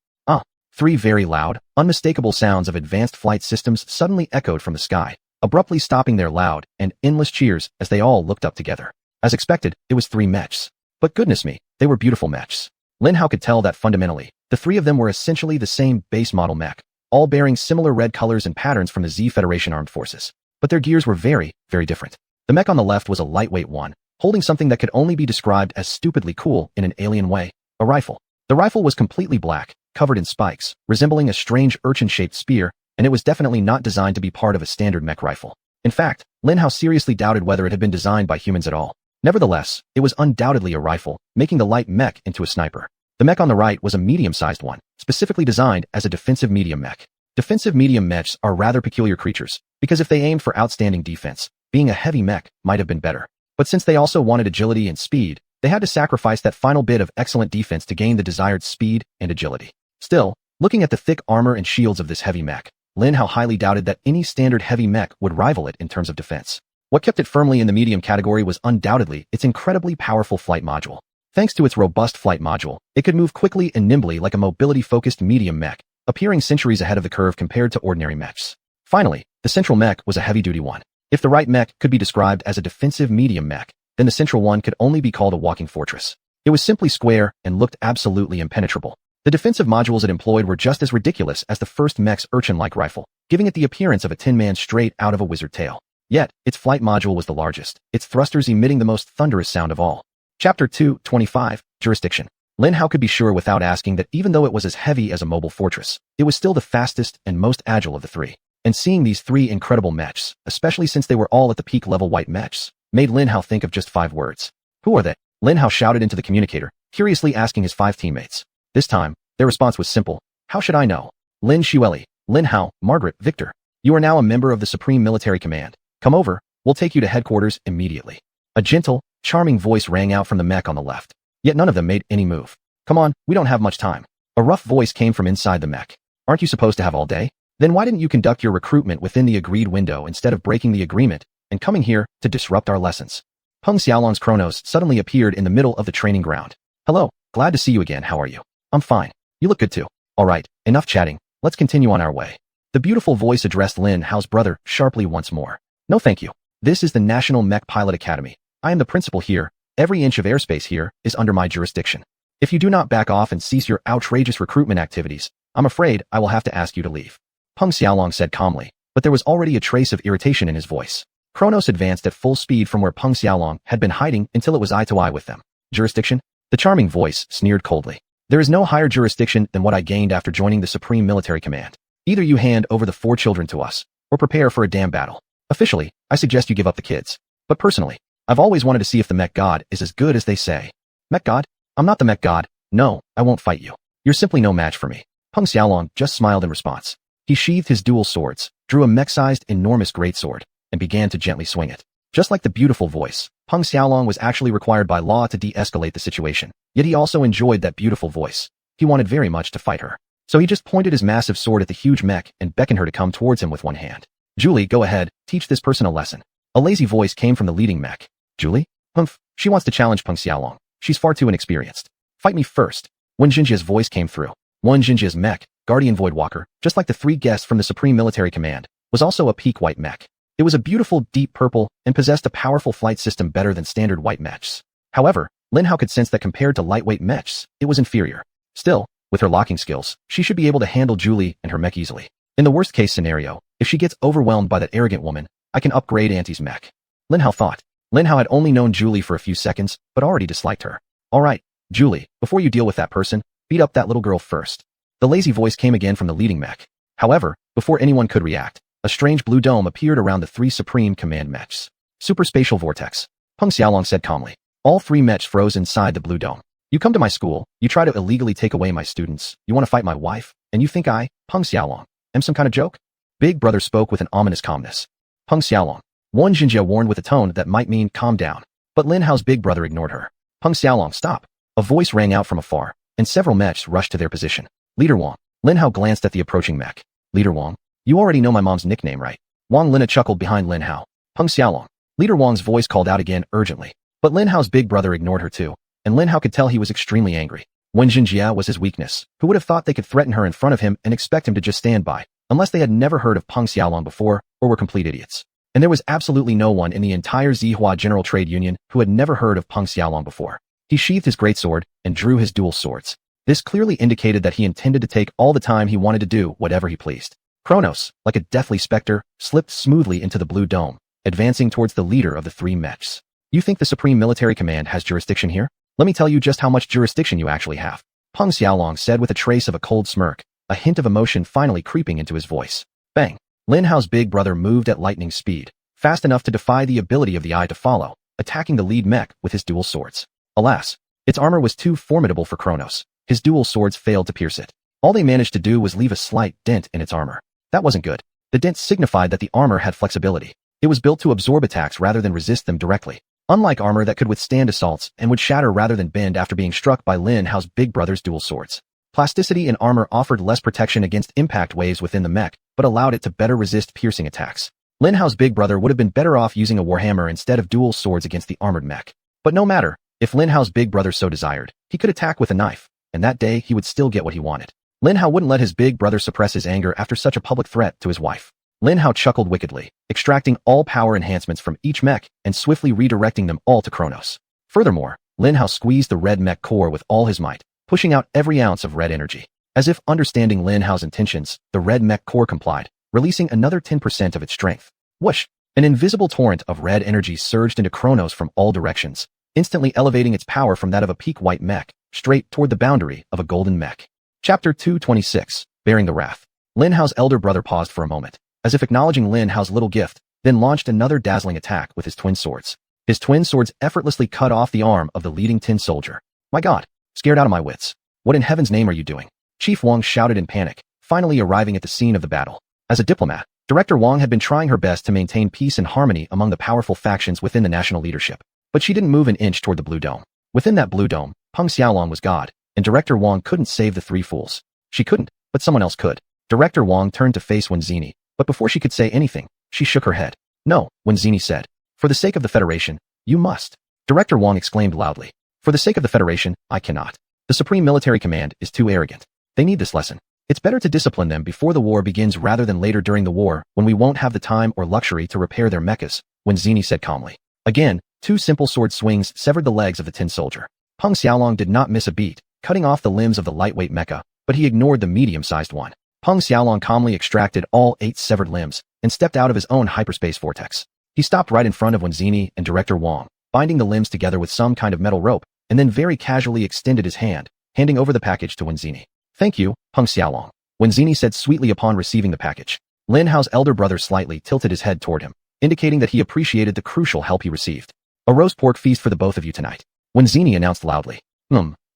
Three very loud, unmistakable sounds of advanced flight systems suddenly echoed from the sky, abruptly stopping their loud and endless cheers as they all looked up together. As expected, it was three mechs. But goodness me, they were beautiful mechs. Lin Hao could tell that fundamentally, the three of them were essentially the same base model mech, all bearing similar red colors and patterns from the Z Federation Armed Forces. But their gears were very, very different. The mech on the left was a lightweight one, holding something that could only be described as stupidly cool in an alien way, a rifle. The rifle was completely black, covered in spikes, resembling a strange urchin-shaped spear, and it was definitely not designed to be part of a standard mech rifle. In fact, Lin Hao seriously doubted whether it had been designed by humans at all. Nevertheless, it was undoubtedly a rifle, making the light mech into a sniper. The mech on the right was a medium-sized one, specifically designed as a defensive medium mech. Defensive medium mechs are rather peculiar creatures, because if they aimed for outstanding defense, being a heavy mech might have been better. But since they also wanted agility and speed, they had to sacrifice that final bit of excellent defense to gain the desired speed and agility. Still, looking at the thick armor and shields of this heavy mech, Lin Hao highly doubted that any standard heavy mech would rival it in terms of defense. What kept it firmly in the medium category was undoubtedly its incredibly powerful flight module. Thanks to its robust flight module, it could move quickly and nimbly like a mobility-focused medium mech, appearing centuries ahead of the curve compared to ordinary mechs. Finally, the central mech was a heavy-duty one. If the right mech could be described as a defensive medium mech, then the central one could only be called a walking fortress. It was simply square and looked absolutely impenetrable. The defensive modules it employed were just as ridiculous as the first mech's urchin-like rifle, giving it the appearance of a tin man straight out of a wizard tale. Yet, its flight module was the largest, its thrusters emitting the most thunderous sound of all. Chapter 2:25, Jurisdiction. Lin Hao could be sure without asking that even though it was as heavy as a mobile fortress, it was still the fastest and most agile of the three. And seeing these three incredible mechs, especially since they were all at the peak level white mechs, made Lin Hao think of just 5 words. Who are they? Lin Hao shouted into the communicator, curiously asking his 5 teammates. This time, their response was simple. How should I know? Lin Xueli, Lin Hao, Margaret, Victor. You are now a member of the Supreme Military Command. Come over, we'll take you to headquarters immediately. A gentle, charming voice rang out from the mech on the left. Yet none of them made any move. Come on, we don't have much time. A rough voice came from inside the mech. Aren't you supposed to have all day? Then why didn't you conduct your recruitment within the agreed window instead of breaking the agreement and coming here to disrupt our lessons? Peng Xiaolong's Kronos suddenly appeared in the middle of the training ground. Hello, glad to see you again, how are you? I'm fine. You look good too. Alright, enough chatting, let's continue on our way. The beautiful voice addressed Lin Hao's brother sharply once more. No thank you. This is the National Mech Pilot Academy. I am the principal here. Every inch of airspace here is under my jurisdiction. If you do not back off and cease your outrageous recruitment activities, I'm afraid I will have to ask you to leave. Peng Xiaolong said calmly, but there was already a trace of irritation in his voice. Kronos advanced at full speed from where Peng Xiaolong had been hiding until it was eye to eye with them. Jurisdiction? The charming voice sneered coldly. There is no higher jurisdiction than what I gained after joining the Supreme Military Command. Either you hand over the 4 children to us, or prepare for a damn battle. Officially, I suggest you give up the kids. But personally, I've always wanted to see if the mech god is as good as they say. Mech god? I'm not the mech god. No, I won't fight you. You're simply no match for me. Peng Xiaolong just smiled in response. He sheathed his dual swords, drew a mech-sized enormous greatsword, and began to gently swing it. Just like the beautiful voice, Peng Xiaolong was actually required by law to de-escalate the situation, yet he also enjoyed that beautiful voice. He wanted very much to fight her. So he just pointed his massive sword at the huge mech and beckoned her to come towards him with one hand. Julie, go ahead, teach this person a lesson. A lazy voice came from the leading mech. Julie? Humph, she wants to challenge Peng Xiaolong. She's far too inexperienced. Fight me first. Wen Jinjia's voice came through. Wen Jinjia's mech, Guardian Voidwalker, just like the 3 guests from the Supreme Military Command, was also a peak white mech. It was a beautiful deep purple and possessed a powerful flight system better than standard white mechs. However, Lin Hao could sense that compared to lightweight mechs, it was inferior. Still, with her locking skills, she should be able to handle Julie and her mech easily. In the worst case scenario, if she gets overwhelmed by that arrogant woman, I can upgrade Auntie's mech. Lin Hao thought. Lin Hao had only known Julie for a few seconds, but already disliked her. Alright, Julie, before you deal with that person, beat up that little girl first. The lazy voice came again from the leading mech. However, before anyone could react, a strange blue dome appeared around the 3 Supreme Command mechs. Super Spatial Vortex. Peng Xiaolong said calmly. All 3 mechs froze inside the blue dome. You come to my school, you try to illegally take away my students, you want to fight my wife, and you think I, Peng Xiaolong, am some kind of joke? Big brother spoke with an ominous calmness. Peng Xiaolong. Wen Jinjia warned with a tone that might mean calm down. But Lin Hao's big brother ignored her. Peng Xiaolong, stop. A voice rang out from afar, and several mechs rushed to their position. Leader Wang. Lin Hao glanced at the approaching mech. Leader Wang. You already know my mom's nickname, right? Wang Lina chuckled behind Lin Hao. Peng Xiaolong. Leader Wang's voice called out again urgently. But Lin Hao's big brother ignored her too, and Lin Hao could tell he was extremely angry. Wen Jinjia was his weakness. Who would have thought they could threaten her in front of him and expect him to just stand by, unless they had never heard of Peng Xiaolong before, or were complete idiots. And there was absolutely no one in the entire Zihua General Trade Union who had never heard of Peng Xiaolong before. He sheathed his greatsword and drew his dual swords. This clearly indicated that he intended to take all the time he wanted to do whatever he pleased. Kronos, like a deathly specter, slipped smoothly into the blue dome, advancing towards the leader of the 3 mechs. You think the Supreme Military Command has jurisdiction here? Let me tell you just how much jurisdiction you actually have. Peng Xiaolong said with a trace of a cold smirk, a hint of emotion finally creeping into his voice. Bang! Lin Hao's big brother moved at lightning speed, fast enough to defy the ability of the eye to follow, attacking the lead mech with his dual swords. Alas, its armor was too formidable for Kronos. His dual swords failed to pierce it. All they managed to do was leave a slight dent in its armor. That wasn't good. The dent signified that the armor had flexibility. It was built to absorb attacks rather than resist them directly. Unlike armor that could withstand assaults and would shatter rather than bend after being struck by Lin Hao's big brother's dual swords. Plasticity in armor offered less protection against impact waves within the mech, but allowed it to better resist piercing attacks. Lin Hao's big brother would have been better off using a warhammer instead of dual swords against the armored mech. But no matter, if Lin Hao's big brother so desired, he could attack with a knife, and that day he would still get what he wanted. Lin Hao wouldn't let his big brother suppress his anger after such a public threat to his wife. Lin Hao chuckled wickedly, extracting all power enhancements from each mech and swiftly redirecting them all to Kronos. Furthermore, Lin Hao squeezed the red mech core with all his might, pushing out every ounce of red energy. As if understanding Lin Hao's intentions, the red mech core complied, releasing another 10% of its strength. Whoosh! An invisible torrent of red energy surged into Kronos from all directions, instantly elevating its power from that of a peak white mech, straight toward the boundary of a golden mech. Chapter 226, Bearing the Wrath. Lin Hao's elder brother paused for a moment, as if acknowledging Lin Hao's little gift, then launched another dazzling attack with his twin swords. His twin swords effortlessly cut off the arm of the leading tin soldier. My God, scared out of my wits. What in heaven's name are you doing? Chief Wang shouted in panic, finally arriving at the scene of the battle. As a diplomat, Director Wang had been trying her best to maintain peace and harmony among the powerful factions within the national leadership. But she didn't move an inch toward the Blue Dome. Within that Blue Dome, Peng Xiaolong was God, and Director Wang couldn't save the three fools. She couldn't, but someone else could. Director Wang turned to face Wenzini, but before she could say anything, she shook her head. No, Wenzini said. For the sake of the Federation, you must. Director Wang exclaimed loudly. For the sake of the Federation, I cannot. The Supreme Military Command is too arrogant. They need this lesson. It's better to discipline them before the war begins rather than later during the war when we won't have the time or luxury to repair their mechas, Wenzini said calmly. Again, two simple sword swings severed the legs of the tin soldier. Peng Xiaolong did not miss a beat, cutting off the limbs of the lightweight mecha, but he ignored the medium-sized one. Peng Xiaolong calmly extracted all 8 severed limbs and stepped out of his own hyperspace vortex. He stopped right in front of Wenzini and Director Wang, binding the limbs together with some kind of metal rope, and then very casually extended his hand, handing over the package to Wenzini. Thank you, Peng Xiaolong, Wenzini said sweetly upon receiving the package. Lin Hao's elder brother slightly tilted his head toward him, indicating that he appreciated the crucial help he received. A roast pork feast for the both of you tonight, Wenzini announced loudly.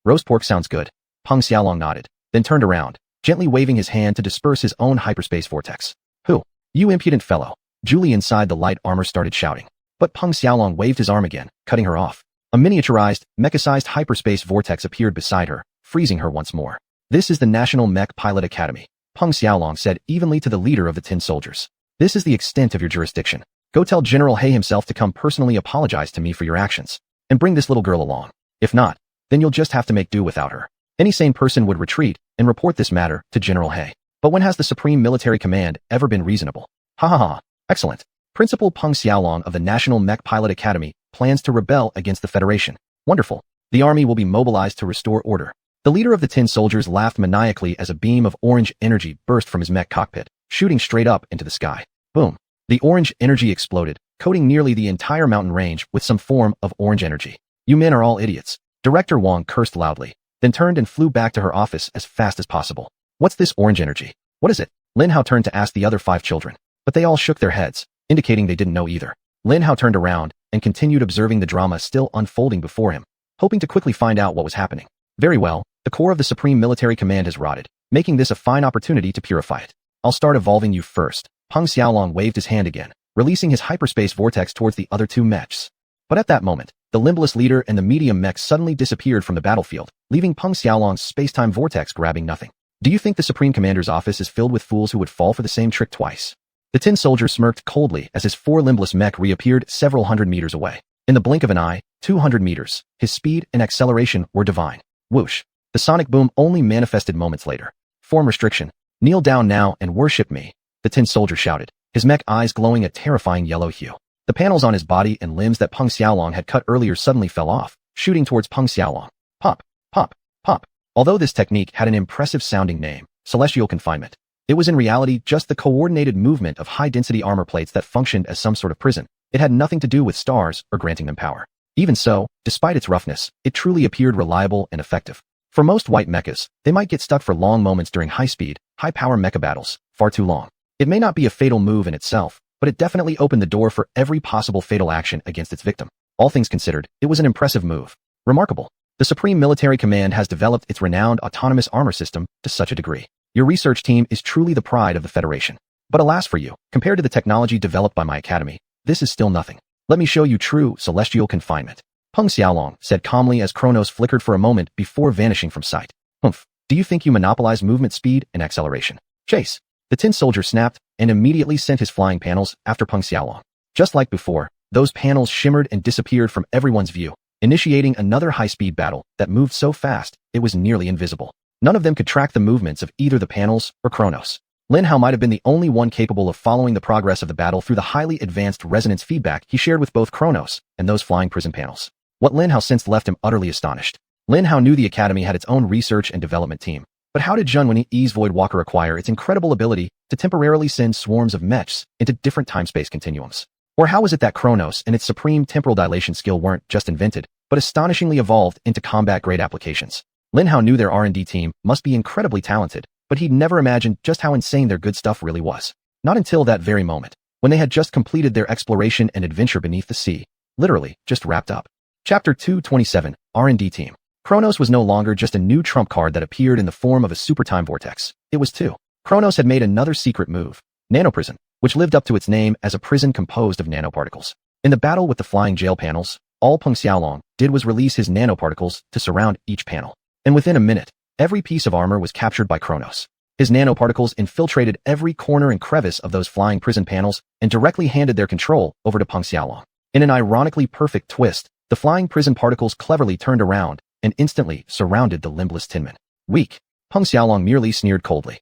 Roast pork sounds good. Peng Xiaolong nodded, then turned around, gently waving his hand to disperse his own hyperspace vortex. Who? You impudent fellow. Julie inside the light armor started shouting. But Peng Xiaolong waved his arm again, cutting her off. A miniaturized, mecha-sized hyperspace vortex appeared beside her, freezing her once more. This is the National Mech Pilot Academy, Peng Xiaolong said evenly to the leader of the tin soldiers. This is the extent of your jurisdiction. Go tell General He himself to come personally apologize to me for your actions, and bring this little girl along. If not, then you'll just have to make do without her. Any sane person would retreat and report this matter to General He. But when has the Supreme Military Command ever been reasonable? Ha ha ha. Excellent. Principal Peng Xiaolong of the National Mech Pilot Academy plans to rebel against the Federation. Wonderful. The army will be mobilized to restore order. The leader of the tin soldiers laughed maniacally as a beam of orange energy burst from his mech cockpit, shooting straight up into the sky. Boom. The orange energy exploded, coating nearly the entire mountain range with some form of orange energy. You men are all idiots. Director Wang cursed loudly, then turned and flew back to her office as fast as possible. What's this orange energy? What is it? Lin Hao turned to ask the other 5 children, but they all shook their heads, indicating they didn't know either. Lin Hao turned around and continued observing the drama still unfolding before him, hoping to quickly find out what was happening. Very well, the core of the Supreme Military Command has rotted, making this a fine opportunity to purify it. I'll start evolving you first. Peng Xiaolong waved his hand again, releasing his hyperspace vortex towards the other 2 mechs. But at that moment, the limbless leader and the medium mech suddenly disappeared from the battlefield, leaving Peng Xiaolong's space-time vortex grabbing nothing. Do you think the Supreme Commander's office is filled with fools who would fall for the same trick twice? The tin soldier smirked coldly as his 4 limbless mech reappeared several hundred meters away. In the blink of an eye, 200 meters, his speed and acceleration were divine. Whoosh. The sonic boom only manifested moments later. Form restriction. Kneel down now and worship me, the tin soldier shouted, his mech eyes glowing a terrifying yellow hue. The panels on his body and limbs that Peng Xiaolong had cut earlier suddenly fell off, shooting towards Peng Xiaolong. Pop, pop, pop. Although this technique had an impressive-sounding name, celestial confinement, it was in reality just the coordinated movement of high-density armor plates that functioned as some sort of prison. It had nothing to do with stars or granting them power. Even so, despite its roughness, it truly appeared reliable and effective. For most white mechas, they might get stuck for long moments during high-speed, high-power mecha battles, far too long. It may not be a fatal move in itself, but it definitely opened the door for every possible fatal action against its victim. All things considered, it was an impressive move. Remarkable. The Supreme Military Command has developed its renowned autonomous armor system to such a degree. Your research team is truly the pride of the Federation. But alas for you, compared to the technology developed by my academy, this is still nothing. Let me show you true celestial confinement. Peng Xiaolong said calmly as Kronos flickered for a moment before vanishing from sight. Humph. Do you think you monopolize movement speed and acceleration? Chase. The tin soldier snapped and immediately sent his flying panels after Peng Xiaolong. Just like before, those panels shimmered and disappeared from everyone's view, initiating another high-speed battle that moved so fast it was nearly invisible. None of them could track the movements of either the panels or Kronos. Lin Hao might have been the only one capable of following the progress of the battle through the highly advanced resonance feedback he shared with both Kronos and those flying prison panels. What Lin Hao sensed left him utterly astonished. Lin Hao knew the academy had its own research and development team. But how did Xuanyuan's Voidwalker acquire its incredible ability to temporarily send swarms of mechs into different time-space continuums? Or how was it that Chronos and its supreme temporal dilation skill weren't just invented, but astonishingly evolved into combat-grade applications? Lin Hao knew their R&D team must be incredibly talented, but he'd never imagined just how insane their good stuff really was. Not until that very moment, when they had just completed their exploration and adventure beneath the sea. Literally, just wrapped up. Chapter 227, R&D Team. Chronos was no longer just a new trump card that appeared in the form of a super time vortex. It was two. Chronos had made another secret move, Nanoprison, which lived up to its name as a prison composed of nanoparticles. In the battle with the flying jail panels, all Peng Xiaolong did was release his nanoparticles to surround each panel. And within a minute, every piece of armor was captured by Chronos. His nanoparticles infiltrated every corner and crevice of those flying prison panels and directly handed their control over to Peng Xiaolong. In an ironically perfect twist, the flying prison particles cleverly turned around and instantly surrounded the limbless Tinman. Weak. Peng Xiaolong merely sneered coldly.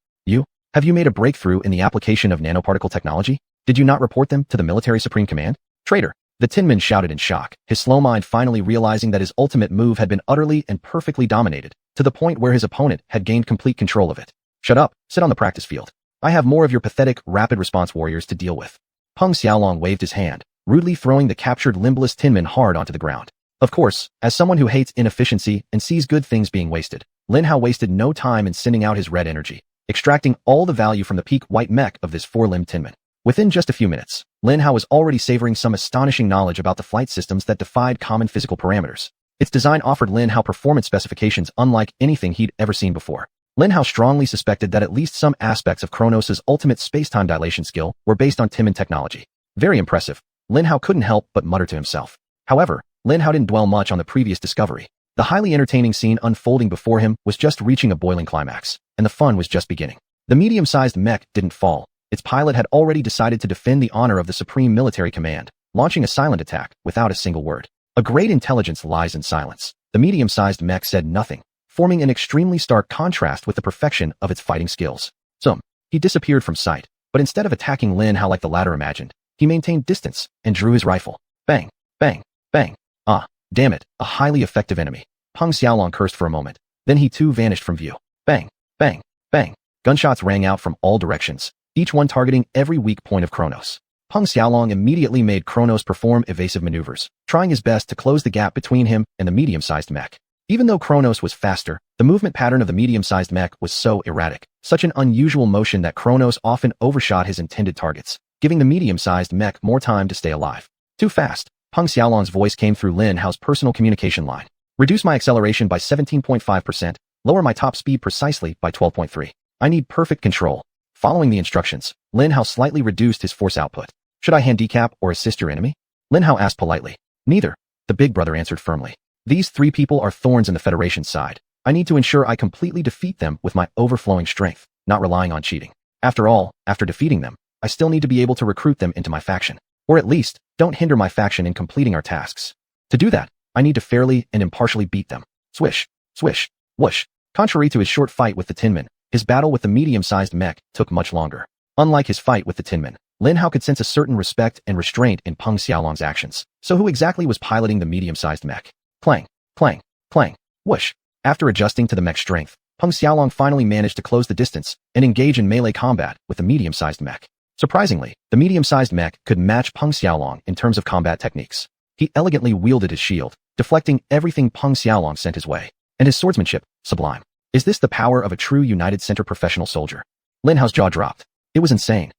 Have you made a breakthrough in the application of nanoparticle technology? Did you not report them to the military supreme command? Traitor. The Tinman shouted in shock, his slow mind finally realizing that his ultimate move had been utterly and perfectly dominated, to the point where his opponent had gained complete control of it. Shut up, sit on the practice field. I have more of your pathetic, rapid response warriors to deal with. Peng Xiaolong waved his hand, rudely throwing the captured limbless Tinman hard onto the ground. Of course, as someone who hates inefficiency and sees good things being wasted, Lin Hao wasted no time in sending out his red energy, extracting all the value from the peak white mech of this four-limbed Tinman. Within just a few minutes, Lin Hao was already savoring some astonishing knowledge about the flight systems that defied common physical parameters. Its design offered Lin Hao performance specifications unlike anything he'd ever seen before. Lin Hao strongly suspected that at least some aspects of Chronos' ultimate space-time dilation skill were based on Tinman technology. Very impressive. Lin Hao couldn't help but mutter to himself. However, Lin Hao didn't dwell much on the previous discovery. The highly entertaining scene unfolding before him was just reaching a boiling climax, and the fun was just beginning. The medium-sized mech didn't fall. Its pilot had already decided to defend the honor of the Supreme Military Command, launching a silent attack without a single word. A great intelligence lies in silence. The medium-sized mech said nothing, forming an extremely stark contrast with the perfection of its fighting skills. He disappeared from sight, but instead of attacking Lin Hao like the latter imagined, he maintained distance and drew his rifle. Bang, bang, bang. Ah, damn it, a highly effective enemy. Peng Xiaolong cursed for a moment, then he too vanished from view. Bang, bang, bang. Gunshots rang out from all directions, each one targeting every weak point of Chronos. Peng Xiaolong immediately made Chronos perform evasive maneuvers, trying his best to close the gap between him and the medium-sized mech. Even though Chronos was faster, the movement pattern of the medium-sized mech was so erratic, such an unusual motion that Chronos often overshot his intended targets, giving the medium-sized mech more time to stay alive. Too fast. Peng Xiaolong's voice came through Lin Hao's personal communication line. Reduce my acceleration by 17.5%, lower my top speed precisely by 12.3. I need perfect control. Following the instructions, Lin Hao slightly reduced his force output. Should I handicap or assist your enemy? Lin Hao asked politely. Neither. The big brother answered firmly. These three people are thorns in the Federation's side. I need to ensure I completely defeat them with my overflowing strength, not relying on cheating. After all, after defeating them, I still need to be able to recruit them into my faction. Or at least, don't hinder my faction in completing our tasks. To do that, I need to fairly and impartially beat them. Swish, swish, whoosh. Contrary to his short fight with the Tinman, his battle with the medium-sized mech took much longer. Unlike his fight with the Tinman, Lin Hao could sense a certain respect and restraint in Peng Xiaolong's actions. So who exactly was piloting the medium-sized mech? Clang, clang, clang, whoosh. After adjusting to the mech's strength, Peng Xiaolong finally managed to close the distance and engage in melee combat with the medium-sized mech. Surprisingly, the medium-sized mech could match Peng Xiaolong in terms of combat techniques. He elegantly wielded his shield, deflecting everything Peng Xiaolong sent his way. And his swordsmanship, sublime. Is this the power of a true United Center professional soldier? Lin Hao's jaw dropped. It was insane.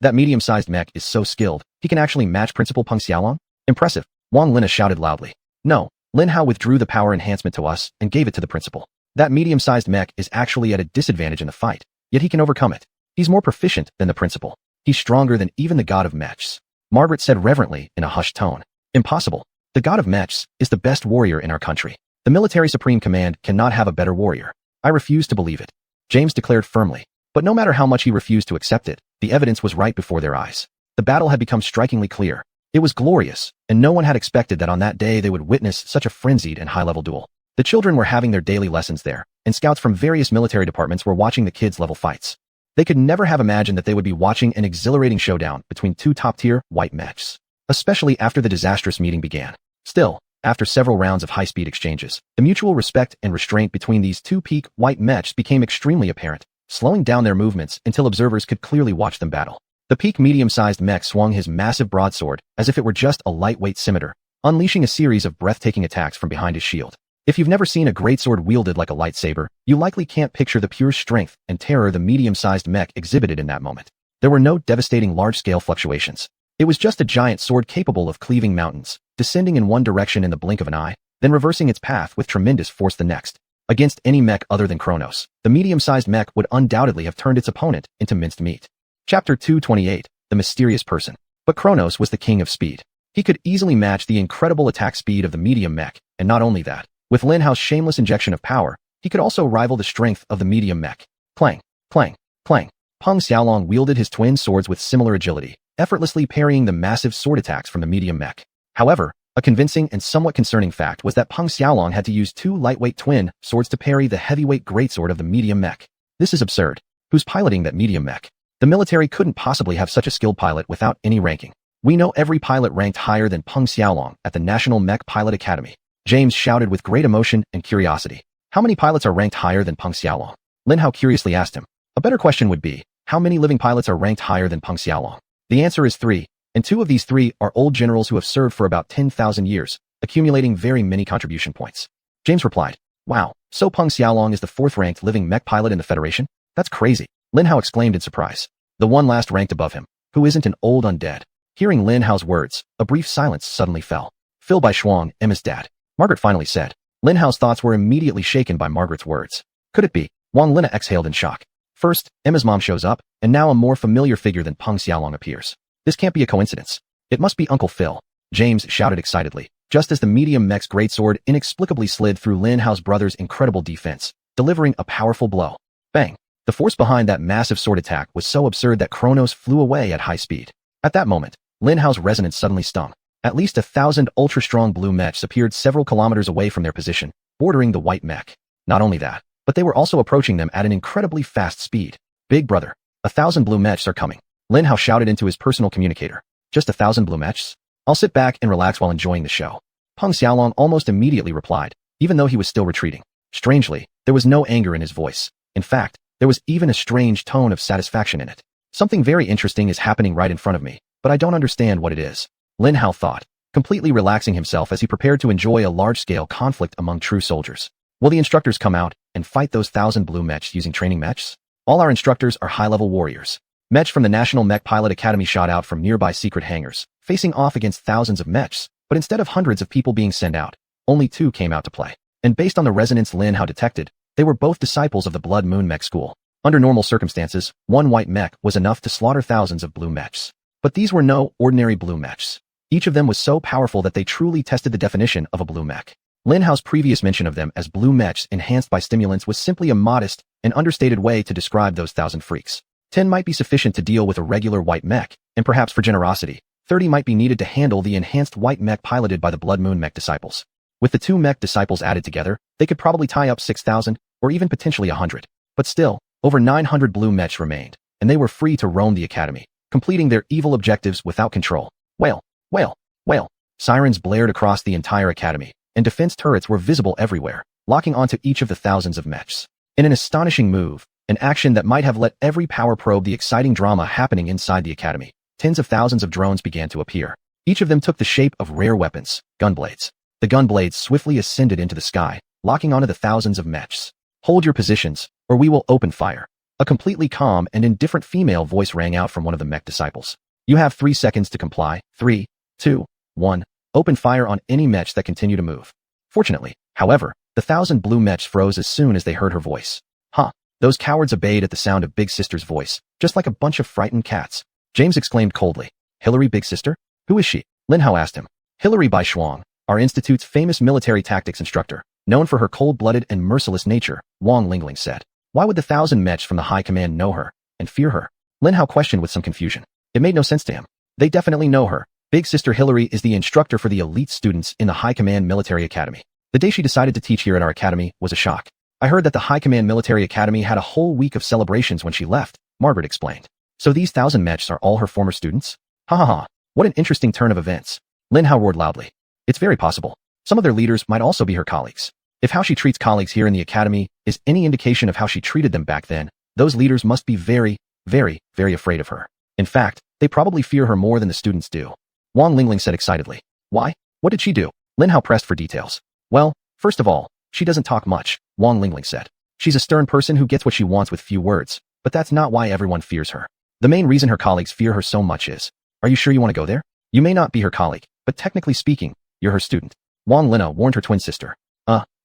That medium-sized mech is so skilled, he can actually match Principal Peng Xiaolong? Impressive. Wang Lina shouted loudly. No, Lin Hao withdrew the power enhancement to us and gave it to the principal. That medium-sized mech is actually at a disadvantage in the fight, yet he can overcome it. He's more proficient than the principal. He's stronger than even the god of mechs. Margaret said reverently in a hushed tone. Impossible. The god of mechs is the best warrior in our country. The military supreme command cannot have a better warrior. I refuse to believe it. James declared firmly. But no matter how much he refused to accept it, the evidence was right before their eyes. The battle had become strikingly clear. It was glorious, and no one had expected that on that day they would witness such a frenzied and high-level duel. The children were having their daily lessons there, and scouts from various military departments were watching the kids-level fights. They could never have imagined that they would be watching an exhilarating showdown between two top-tier white mechs, especially after the disastrous meeting began. Still, After several rounds of high-speed exchanges, the mutual respect and restraint between these two peak white mechs became extremely apparent, slowing down their movements until observers could clearly watch them battle. The peak medium-sized mech swung his massive broadsword as if it were just a lightweight scimitar, unleashing a series of breathtaking attacks from behind his shield. If you've never seen a greatsword wielded like a lightsaber, you likely can't picture the pure strength and terror the medium-sized mech exhibited in that moment. There were no devastating large-scale fluctuations. It was just a giant sword capable of cleaving mountains, descending in one direction in the blink of an eye, then reversing its path with tremendous force the next. Against any mech other than Kronos, the medium-sized mech would undoubtedly have turned its opponent into minced meat. Chapter 228, The Mysterious Person. But Kronos was the king of speed. He could easily match the incredible attack speed of the medium mech, and not only that, with Lin Hao's shameless injection of power, he could also rival the strength of the medium mech. Clang, clang, clang. Peng Xiaolong wielded his twin swords with similar agility, effortlessly parrying the massive sword attacks from the medium mech. However, a convincing and somewhat concerning fact was that Peng Xiaolong had to use two lightweight twin swords to parry the heavyweight greatsword of the medium mech. This is absurd. Who's piloting that medium mech? The military couldn't possibly have such a skilled pilot without any ranking. We know every pilot ranked higher than Peng Xiaolong at the National Mech Pilot Academy. James shouted with great emotion and curiosity. How many pilots are ranked higher than Peng Xiaolong? Lin Hao curiously asked him. A better question would be, how many living pilots are ranked higher than Peng Xiaolong? The answer is 3, and 2 of these 3 are old generals who have served for about 10,000 years, accumulating very many contribution points. James replied, wow, so Peng Xiaolong is the 4th-ranked living mech pilot in the Federation? That's crazy. Lin Hao exclaimed in surprise. The one last ranked above him, who isn't an old undead. Hearing Lin Hao's words, a brief silence suddenly fell. Filled by Xuanyuan, Emma's dad. Margaret finally said. Lin Hao's thoughts were immediately shaken by Margaret's words. Could it be? Wang Lina exhaled in shock. First, Emma's mom shows up, and now a more familiar figure than Peng Xiaolong appears. This can't be a coincidence. It must be Uncle Phil. James shouted excitedly, just as the medium mech's greatsword inexplicably slid through Lin Hao's brother's incredible defense, delivering a powerful blow. Bang! The force behind that massive sword attack was so absurd that Kronos flew away at high speed. At that moment, Lin Hao's resonance suddenly stung. At least 1,000 ultra-strong blue mechs appeared several kilometers away from their position, bordering the white mech. Not only that, but they were also approaching them at an incredibly fast speed. Big brother, 1,000 blue mechs are coming. Lin Hao shouted into his personal communicator. Just 1,000 blue mechs? I'll sit back and relax while enjoying the show. Peng Xiaolong almost immediately replied, even though he was still retreating. Strangely, there was no anger in his voice. In fact, there was even a strange tone of satisfaction in it. Something very interesting is happening right in front of me, but I don't understand what it is. Lin Hao thought, completely relaxing himself as he prepared to enjoy a large-scale conflict among true soldiers. Will the instructors come out and fight those 1,000 blue mechs using training mechs? All our instructors are high-level warriors. Mechs from the National Mech Pilot Academy shot out from nearby secret hangars, facing off against thousands of mechs, but instead of hundreds of people being sent out, only 2 came out to play. And based on the resonance Lin Hao detected, they were both disciples of the Blood Moon Mech School. Under normal circumstances, one white mech was enough to slaughter thousands of blue mechs. But these were no ordinary blue mechs. Each of them was so powerful that they truly tested the definition of a blue mech. Lin Hao's previous mention of them as blue mechs enhanced by stimulants was simply a modest and understated way to describe those 1,000 freaks. 10 might be sufficient to deal with a regular white mech, and perhaps for generosity, 30 might be needed to handle the enhanced white mech piloted by the Blood Moon Mech disciples. With the 2 mech disciples added together, they could probably tie up 6,000, or even potentially 100. But still, over 900 blue mechs remained, and they were free to roam the academy, completing their evil objectives without control. Wail, wail, wail. Sirens blared across the entire academy, and defense turrets were visible everywhere, locking onto each of the thousands of mechs. In an astonishing move, an action that might have let every power probe the exciting drama happening inside the academy, tens of thousands of drones began to appear. Each of them took the shape of rare weapons, gunblades. The gunblades swiftly ascended into the sky, locking onto the thousands of mechs. Hold your positions, or we will open fire. A completely calm and indifferent female voice rang out from one of the mech disciples. You have 3 seconds to comply. 3, 2, 1. Open fire on any mechs that continue to move. Fortunately, however, the 1,000 blue mechs froze as soon as they heard her voice. Huh. Those cowards obeyed at the sound of Big Sister's voice, just like a bunch of frightened cats. James exclaimed coldly. Hillary Big Sister? Who is she? Lin Hao asked him. Hillary Bai Shuang, our institute's famous military tactics instructor, known for her cold-blooded and merciless nature, Wang Lingling said. Why would the 1,000 mechs from the high command know her and fear her? Lin Hao questioned with some confusion. It made no sense to him. They definitely know her. Big Sister Hillary is the instructor for the elite students in the High Command Military Academy. The day she decided to teach here at our academy was a shock. I heard that the High Command Military Academy had a whole week of celebrations when she left, Margaret explained. So these 1,000 mechs are all her former students? Ha ha ha. What an interesting turn of events. Lin Hao roared loudly. It's very possible. Some of their leaders might also be her colleagues. If how she treats colleagues here in the academy is any indication of how she treated them back then, those leaders must be very, very, very afraid of her. In fact, they probably fear her more than the students do. Wang Lingling said excitedly. Why? What did she do? Lin Hao pressed for details. Well, first of all, she doesn't talk much, Wang Lingling said. She's a stern person who gets what she wants with few words, but that's not why everyone fears her. The main reason her colleagues fear her so much is, are you sure you want to go there? You may not be her colleague, but technically speaking, you're her student. Wang Lina warned her twin sister.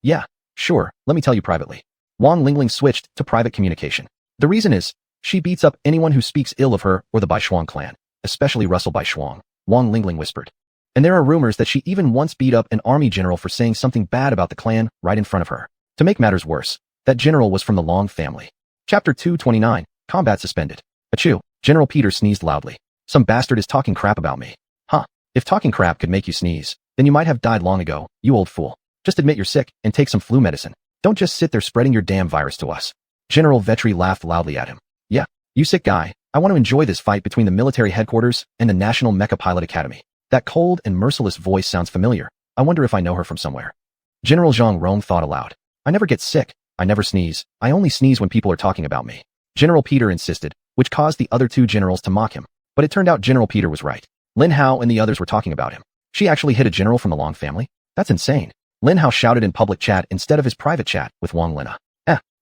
Yeah, sure, let me tell you privately. Wang Lingling switched to private communication. The reason is, she beats up anyone who speaks ill of her or the Baishuang clan, especially Russell Baishuang, Wang Lingling whispered. And there are rumors that she even once beat up an army general for saying something bad about the clan right in front of her. To make matters worse, that general was from the Long family. Chapter 229, Combat Suspended. Achoo, General Peter sneezed loudly. Some bastard is talking crap about me. Huh, if talking crap could make you sneeze, then you might have died long ago, you old fool. Just admit you're sick and take some flu medicine. Don't just sit there spreading your damn virus to us. General Vetri laughed loudly at him. Yeah, you sick guy, I want to enjoy this fight between the military headquarters and the National Mecha Pilot Academy. That cold and merciless voice sounds familiar. I wonder if I know her from somewhere. General Zhang Rong thought aloud. I never get sick. I never sneeze. I only sneeze when people are talking about me. General Peter insisted, which caused the other two generals to mock him. But it turned out General Peter was right. Lin Hao and the others were talking about him. She actually hit a general from the Long family? That's insane. Lin Hao shouted in public chat instead of his private chat with Wang Lina.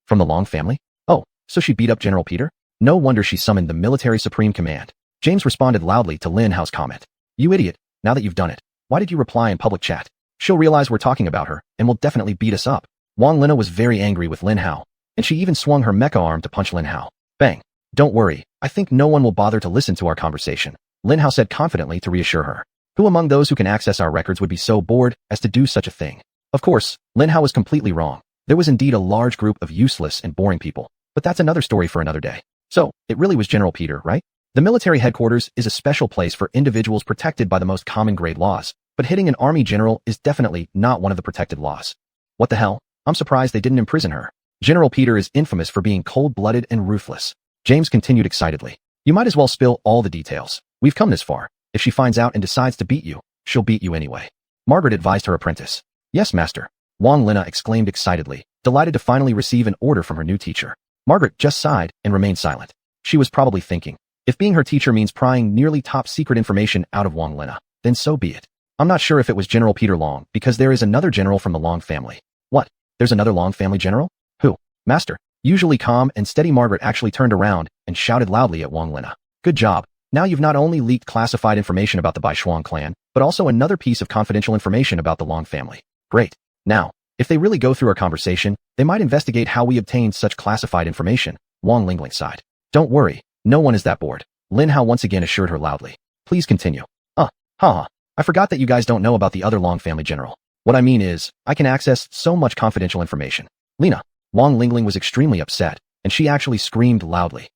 From the Long family? Oh, so she beat up General Peter? No wonder she summoned the military supreme command. James responded loudly to Lin Hao's comment. You idiot, now that you've done it, why did you reply in public chat? She'll realize we're talking about her and will definitely beat us up. Wang Lina was very angry with Lin Hao, and she even swung her mecha arm to punch Lin Hao. Bang. Don't worry, I think no one will bother to listen to our conversation, Lin Hao said confidently to reassure her. Who among those who can access our records would be so bored as to do such a thing? Of course, Lin Hao was completely wrong. There was indeed a large group of useless and boring people, but that's another story for another day. So, it really was General Peter, right? The military headquarters is a special place for individuals protected by the most common grade laws, but hitting an army general is definitely not one of the protected laws. What the hell? I'm surprised they didn't imprison her. General Peter is infamous for being cold-blooded and ruthless. James continued excitedly. You might as well spill all the details. We've come this far. If she finds out and decides to beat you, she'll beat you anyway. Margaret advised her apprentice. Yes, master. Wang Lina exclaimed excitedly, delighted to finally receive an order from her new teacher. Margaret just sighed and remained silent. She was probably thinking, if being her teacher means prying nearly top-secret information out of Wang Lina, then so be it. I'm not sure if it was General Peter Long, because there is another general from the Long family. What? There's another Long family general? Who? Master. Usually calm and steady Margaret actually turned around and shouted loudly at Wang Lina. Good job. Now you've not only leaked classified information about the Baishuang clan, but also another piece of confidential information about the Long family. Great. Now, if they really go through our conversation, they might investigate how we obtained such classified information, Wang Lingling sighed. Don't worry, no one is that bored. Lin Hao once again assured her loudly. Please continue. I forgot that you guys don't know about the other Long family general. What I mean is, I can access so much confidential information. Lina. Wang Lingling was extremely upset, and she actually screamed loudly.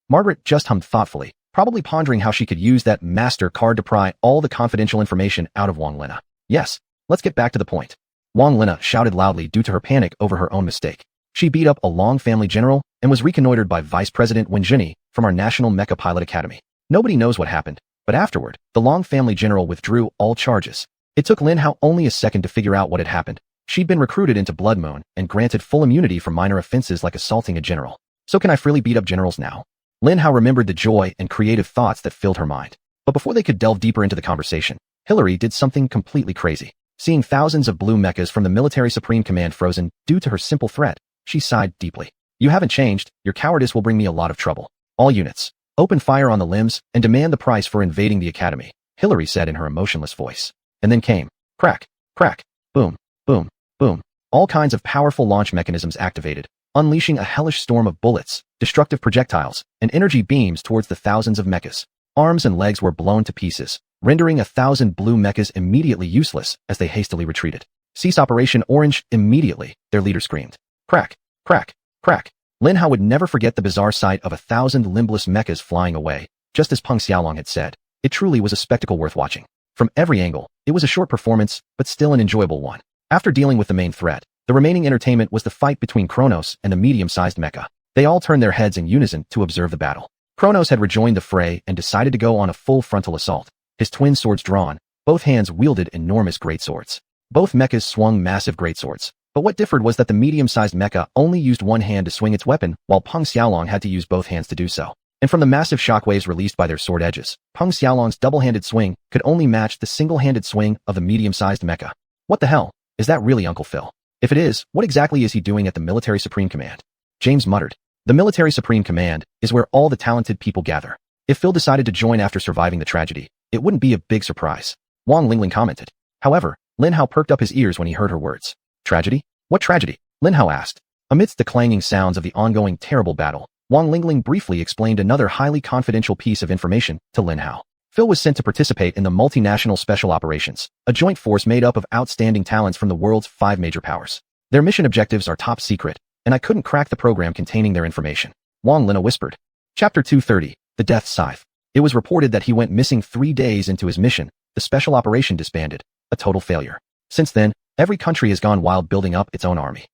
Margaret just hummed thoughtfully, probably pondering how she could use that master card to pry all the confidential information out of Wang Lina. Yes, let's get back to the point. Wang Lina shouted loudly due to her panic over her own mistake. She beat up a Long family general and was reconnoitered by Vice President Wen Junyi from our National Mecha Pilot Academy. Nobody knows what happened, but afterward, the Long family general withdrew all charges. It took Lin Hao only a second to figure out what had happened. She'd been recruited into Blood Moon and granted full immunity for minor offenses like assaulting a general. So can I freely beat up generals now? Lin Hao remembered the joy and creative thoughts that filled her mind. But before they could delve deeper into the conversation, Hillary did something completely crazy. Seeing thousands of blue mechas from the military supreme command frozen due to her simple threat, she sighed deeply. You haven't changed, your cowardice will bring me a lot of trouble. All units, open fire on the limbs and demand the price for invading the academy, Hillary said in her emotionless voice. And then came, crack, crack, boom, boom, boom. All kinds of powerful launch mechanisms activated, unleashing a hellish storm of bullets, destructive projectiles, and energy beams towards the thousands of mechas. Arms and legs were blown to pieces, rendering 1,000 blue mechas immediately useless as they hastily retreated. Cease Operation Orange immediately, their leader screamed. Crack, crack, crack. Lin Hao would never forget the bizarre sight of 1,000 limbless mechas flying away, just as Peng Xiaolong had said. It truly was a spectacle worth watching. From every angle, it was a short performance, but still an enjoyable one. After dealing with the main threat, the remaining entertainment was the fight between Kronos and the medium-sized mecha. They all turned their heads in unison to observe the battle. Kronos had rejoined the fray and decided to go on a full frontal assault. His twin swords drawn, both hands wielded enormous greatswords. Both mechas swung massive greatswords, but what differed was that the medium-sized mecha only used one hand to swing its weapon, while Peng Xiaolong had to use both hands to do so. And from the massive shockwaves released by their sword edges, Peng Xiaolong's double-handed swing could only match the single-handed swing of the medium-sized mecha. What the hell? Is that really Uncle Phil? If it is, what exactly is he doing at the Military Supreme Command? James muttered. The Military Supreme Command is where all the talented people gather. If Phil decided to join after surviving the tragedy, it wouldn't be a big surprise. Wang Lingling commented. However, Lin Hao perked up his ears when he heard her words. Tragedy? What tragedy? Lin Hao asked. Amidst the clanging sounds of the ongoing terrible battle, Wang Lingling briefly explained another highly confidential piece of information to Lin Hao. Phil was sent to participate in the Multinational Special Operations, a joint force made up of outstanding talents from the world's 5 major powers. Their mission objectives are top secret, and I couldn't crack the program containing their information. Wang Lina whispered. Chapter 230, The Death Scythe. It was reported that he went missing 3 days into his mission. The special operation disbanded. A total failure. Since then, every country has gone wild building up its own army.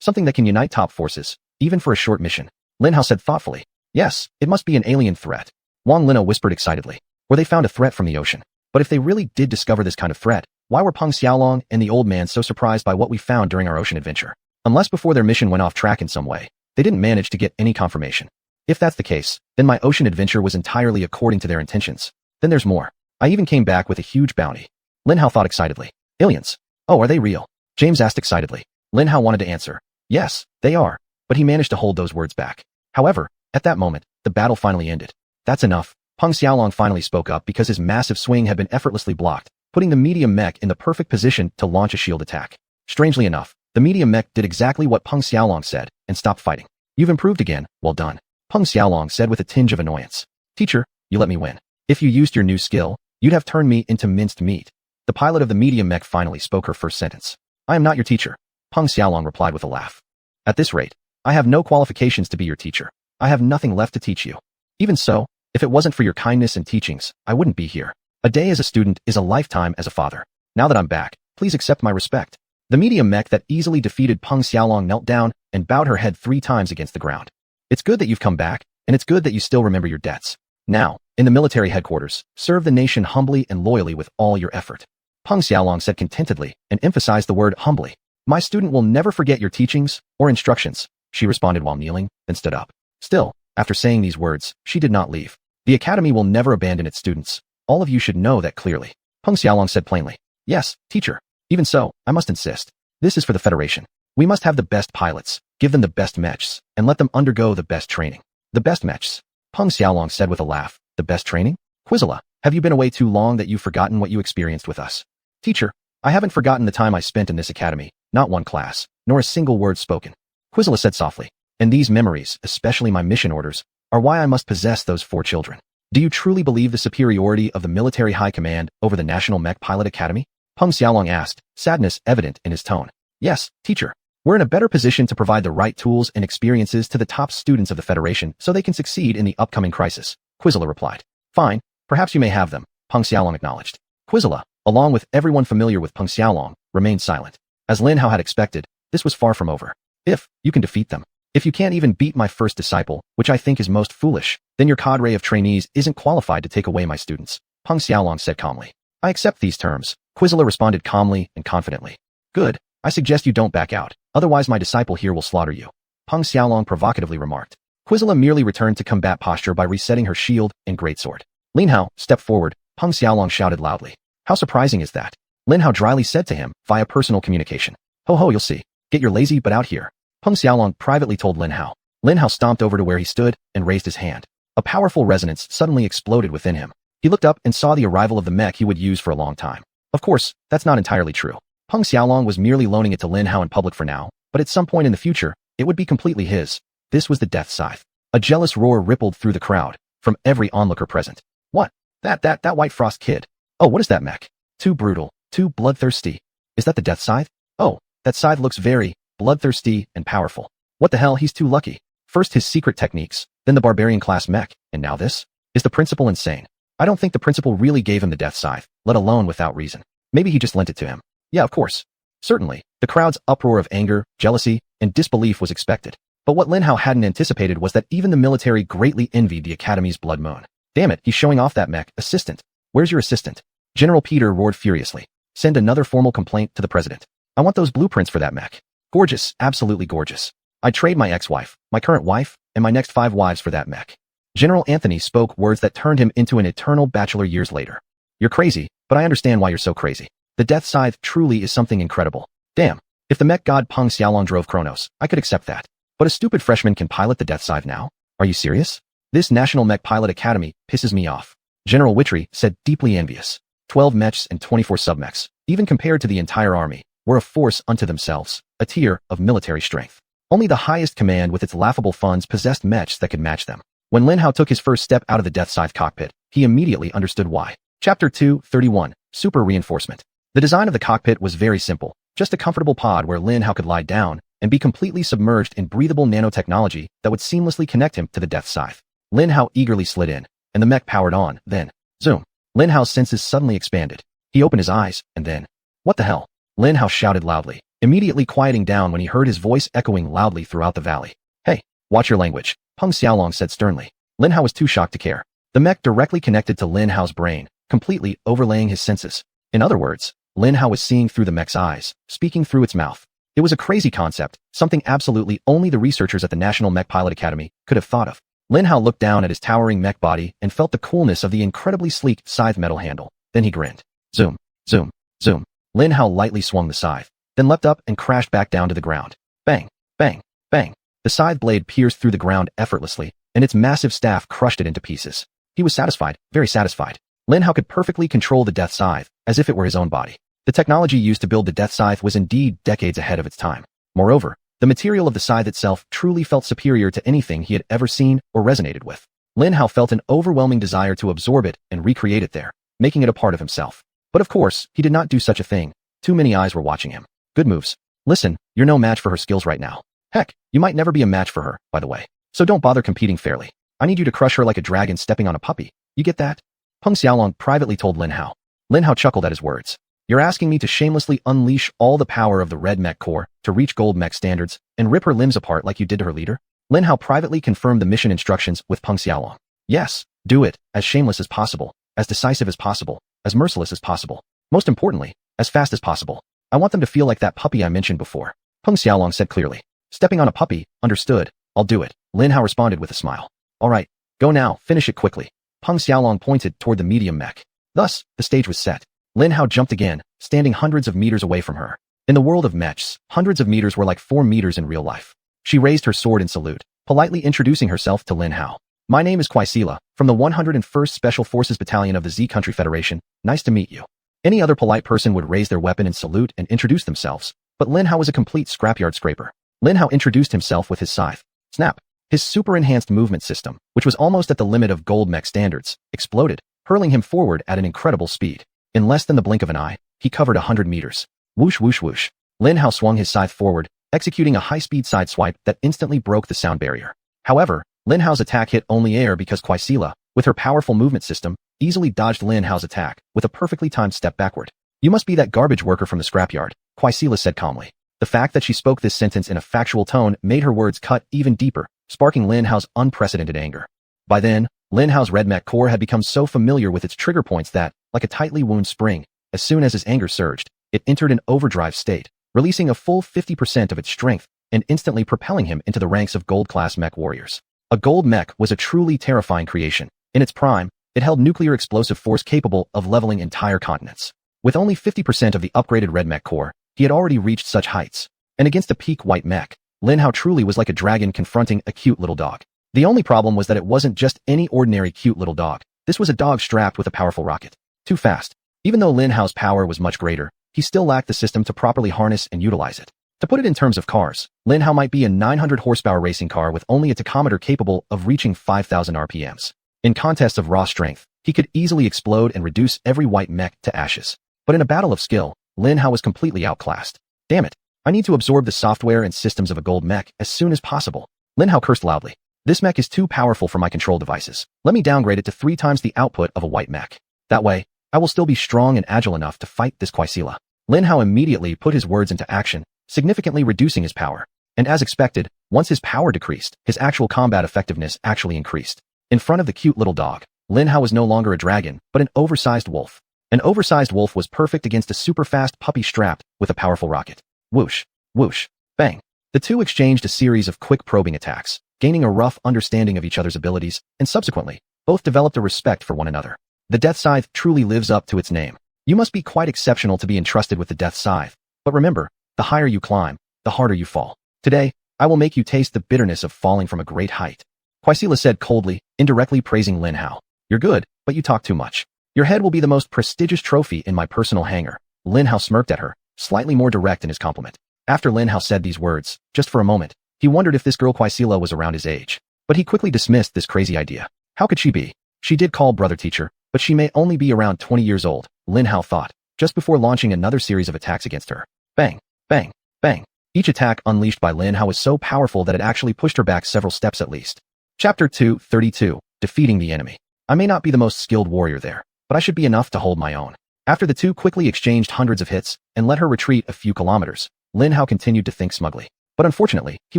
Something that can unite top forces, even for a short mission. Lin Hao said thoughtfully. Yes, it must be an alien threat. Wang Lina whispered excitedly. Or they found a threat from the ocean. But if they really did discover this kind of threat, why were Peng Xiaolong and the old man so surprised by what we found during our ocean adventure? Unless before their mission went off track in some way, they didn't manage to get any confirmation. If that's the case, then my ocean adventure was entirely according to their intentions. Then there's more. I even came back with a huge bounty. Lin Hao thought excitedly. Aliens? Oh, are they real? James asked excitedly. Lin Hao wanted to answer. Yes, they are. But he managed to hold those words back. However, at that moment, the battle finally ended. That's enough. Peng Xiaolong finally spoke up because his massive swing had been effortlessly blocked, putting the medium mech in the perfect position to launch a shield attack. Strangely enough, the medium mech did exactly what Peng Xiaolong said and stopped fighting. You've improved again, well done. Peng Xiaolong said with a tinge of annoyance. Teacher, you let me win. If you used your new skill, you'd have turned me into minced meat. The pilot of the medium mech finally spoke her first sentence. I am not your teacher. Peng Xiaolong replied with a laugh. At this rate, I have no qualifications to be your teacher. I have nothing left to teach you. Even so, if it wasn't for your kindness and teachings, I wouldn't be here. A day as a student is a lifetime as a father. Now that I'm back, please accept my respect. The medium mech that easily defeated Peng Xiaolong knelt down and bowed her head 3 times against the ground. It's good that you've come back, and it's good that you still remember your debts. Now, in the military headquarters, serve the nation humbly and loyally with all your effort. Peng Xiaolong said contentedly and emphasized the word humbly. My student will never forget your teachings or instructions, she responded while kneeling, then stood up. Still, after saying these words, she did not leave. The academy will never abandon its students. All of you should know that clearly. Peng Xiaolong said plainly. Yes, teacher. Even so, I must insist. This is for the Federation. We must have the best pilots, give them the best mechs, and let them undergo the best training. The best mechs. Peng Xiaolong said with a laugh. The best training? Quizala, have you been away too long that you've forgotten what you experienced with us? Teacher, I haven't forgotten the time I spent in this academy, not one class, nor a single word spoken. Quizala said softly. And these memories, especially my mission orders, are why I must possess those 4 children. Do you truly believe the superiority of the military high command over the National Mech Pilot Academy? Peng Xiaolong asked, sadness evident in his tone. Yes, teacher. We're in a better position to provide the right tools and experiences to the top students of the Federation so they can succeed in the upcoming crisis, Quizala replied. Fine, perhaps you may have them, Peng Xiaolong acknowledged. Quizala, along with everyone familiar with Peng Xiaolong, remained silent. As Lin Hao had expected, this was far from over. If you can defeat them. If you can't even beat my first disciple, which I think is most foolish, then your cadre of trainees isn't qualified to take away my students, Peng Xiaolong said calmly. I accept these terms, Quizala responded calmly and confidently. Good, I suggest you don't back out, otherwise my disciple here will slaughter you, Peng Xiaolong provocatively remarked. Quizala merely returned to combat posture by resetting her shield and greatsword. Lin Hao, step forward, Peng Xiaolong shouted loudly. How surprising is that? Lin Hao dryly said to him, via personal communication. Ho ho, you'll see. Get your lazy butt out here. Peng Xiaolong privately told Lin Hao. Lin Hao stomped over to where he stood and raised his hand. A powerful resonance suddenly exploded within him. He looked up and saw the arrival of the mech he would use for a long time. Of course, that's not entirely true. Peng Xiaolong was merely loaning it to Lin Hao in public for now, but at some point in the future, it would be completely his. This was the Death Scythe. A jealous roar rippled through the crowd, from every onlooker present. What? That White Frost kid. Oh, what is that mech? Too brutal, too bloodthirsty. Is that the Death Scythe? Oh, that scythe looks very bloodthirsty and powerful. What the hell, he's too lucky. First his secret techniques, then the barbarian class mech, and now this? Is the principal insane? I don't think the principal really gave him the Death Scythe, let alone without reason. Maybe he just lent it to him. Yeah, of course. Certainly, the crowd's uproar of anger, jealousy, and disbelief was expected. But what Lin Hao hadn't anticipated was that even the military greatly envied the Academy's blood moon. Damn it, he's showing off that mech. Assistant. Where's your assistant? General Peter roared furiously. Send another formal complaint to the president. I want those blueprints for that mech. Gorgeous, absolutely gorgeous. I'd trade my ex-wife, my current wife, and my next 5 wives for that mech. General Anthony spoke words that turned him into an eternal bachelor years later. You're crazy, but I understand why you're so crazy. The Death Scythe truly is something incredible. Damn. If the mech god Peng Xiaolong drove Kronos, I could accept that. But a stupid freshman can pilot the Death Scythe now? Are you serious? This National Mech Pilot Academy pisses me off. General Witry said, deeply envious. 12 mechs and 24 submechs, even compared to the entire army, were a force unto themselves, a tier of military strength. Only the highest command with its laughable funds possessed mechs that could match them. When Lin Hao took his first step out of the Death Scythe cockpit, he immediately understood why. Chapter 2:31, Super Reinforcement. The design of the cockpit was very simple, just a comfortable pod where Lin Hao could lie down and be completely submerged in breathable nanotechnology that would seamlessly connect him to the Death Scythe. Lin Hao eagerly slid in, and the mech powered on, then, zoom. Lin Hao's senses suddenly expanded. He opened his eyes, and then, what the hell? Lin Hao shouted loudly, immediately quieting down when he heard his voice echoing loudly throughout the valley. Hey, watch your language, Peng Xiaolong said sternly. Lin Hao was too shocked to care. The mech directly connected to Lin Hao's brain, completely overlaying his senses. In other words, Lin Hao was seeing through the mech's eyes, speaking through its mouth. It was a crazy concept, something absolutely only the researchers at the National Mech Pilot Academy could have thought of. Lin Hao looked down at his towering mech body and felt the coolness of the incredibly sleek scythe metal handle. Then he grinned. Zoom, zoom, zoom. Lin Hao lightly swung the scythe, then leapt up and crashed back down to the ground. Bang, bang, bang. The scythe blade pierced through the ground effortlessly, and its massive staff crushed it into pieces. He was satisfied, very satisfied. Lin Hao could perfectly control the Death Scythe, as if it were his own body. The technology used to build the Death Scythe was indeed decades ahead of its time. Moreover, the material of the scythe itself truly felt superior to anything he had ever seen or resonated with. Lin Hao felt an overwhelming desire to absorb it and recreate it there, making it a part of himself. But of course, he did not do such a thing. Too many eyes were watching him. Good moves. Listen, you're no match for her skills right now. Heck, you might never be a match for her, by the way. So don't bother competing fairly. I need you to crush her like a dragon stepping on a puppy. You get that? Peng Xiaolong privately told Lin Hao. Lin Hao chuckled at his words. You're asking me to shamelessly unleash all the power of the Red Mech Corps to reach Gold Mech standards and rip her limbs apart like you did to her leader? Lin Hao privately confirmed the mission instructions with Peng Xiaolong. Yes, do it, as shameless as possible, as decisive as possible, as merciless as possible. Most importantly, as fast as possible. I want them to feel like that puppy I mentioned before. Peng Xiaolong said clearly. Stepping on a puppy, understood, I'll do it. Lin Hao responded with a smile. Alright, go now, finish it quickly. Peng Xiaolong pointed toward the medium mech. Thus, the stage was set. Lin Hao jumped again, standing hundreds of meters away from her. In the world of mechs, hundreds of meters were like 4 meters in real life. She raised her sword in salute, politely introducing herself to Lin Hao. My name is Xuanyuan, from the 101st Special Forces Battalion of the Z Country Federation. Nice to meet you. Any other polite person would raise their weapon in salute and introduce themselves, but Lin Hao was a complete scrapyard scraper. Lin Hao introduced himself with his scythe. Snap. His super-enhanced movement system, which was almost at the limit of Gold Mech standards, exploded, hurling him forward at an incredible speed. In less than the blink of an eye, he covered 100 meters. Whoosh whoosh whoosh. Lin Hao swung his scythe forward, executing a high-speed side swipe that instantly broke the sound barrier. However, Lin Hao's attack hit only air because Xuanyuan, with her powerful movement system, easily dodged Lin Hao's attack with a perfectly timed step backward. You must be that garbage worker from the scrapyard, Xuanyuan said calmly. The fact that she spoke this sentence in a factual tone made her words cut even deeper, sparking Lin Hao's unprecedented anger. By then, Lin Hao's Red Mech Corps had become so familiar with its trigger points that, like a tightly wound spring, as soon as his anger surged, it entered an overdrive state, releasing a full 50% of its strength and instantly propelling him into the ranks of gold-class mech warriors. A gold mech was a truly terrifying creation. In its prime, it held nuclear explosive force capable of leveling entire continents. With only 50% of the upgraded Red Mech Corps, he had already reached such heights. And against a peak white mech, Lin Hao truly was like a dragon confronting a cute little dog. The only problem was that it wasn't just any ordinary cute little dog. This was a dog strapped with a powerful rocket. Too fast. Even though Lin Hao's power was much greater, he still lacked the system to properly harness and utilize it. To put it in terms of cars, Lin Hao might be a 900 horsepower racing car with only a tachometer capable of reaching 5,000 RPMs. In contests of raw strength, he could easily explode and reduce every white mech to ashes. But in a battle of skill, Lin Hao was completely outclassed. Damn it. I need to absorb the software and systems of a gold mech as soon as possible. Lin Hao cursed loudly. This mech is too powerful for my control devices. Let me downgrade it to 3 times the output of a white mech. That way, I will still be strong and agile enough to fight this Xuanyuan. Lin Hao immediately put his words into action, significantly reducing his power. And as expected, once his power decreased, his actual combat effectiveness actually increased. In front of the cute little dog, Lin Hao was no longer a dragon, but an oversized wolf. An oversized wolf was perfect against a super-fast puppy strapped with a powerful rocket. Whoosh, whoosh, bang. The two exchanged a series of quick probing attacks, gaining a rough understanding of each other's abilities, and subsequently, both developed a respect for one another. The Death Scythe truly lives up to its name. You must be quite exceptional to be entrusted with the Death Scythe. But remember, the higher you climb, the harder you fall. Today, I will make you taste the bitterness of falling from a great height. Quaisila said coldly, indirectly praising Lin Hao. You're good, but you talk too much. Your head will be the most prestigious trophy in my personal hangar. Lin Hao smirked at her, slightly more direct in his compliment. After Lin Hao said these words, just for a moment, he wondered if this girl Quaisila was around his age. But he quickly dismissed this crazy idea. How could she be? She did call brother teacher, but she may only be around 20 years old, Lin Hao thought, just before launching another series of attacks against her. Bang, bang, bang. Each attack unleashed by Lin Hao was so powerful that it actually pushed her back several steps at least. Chapter 232, Defeating the Enemy. I may not be the most skilled warrior there, but I should be enough to hold my own. After the two quickly exchanged hundreds of hits and let her retreat a few kilometers, Lin Hao continued to think smugly. But unfortunately, he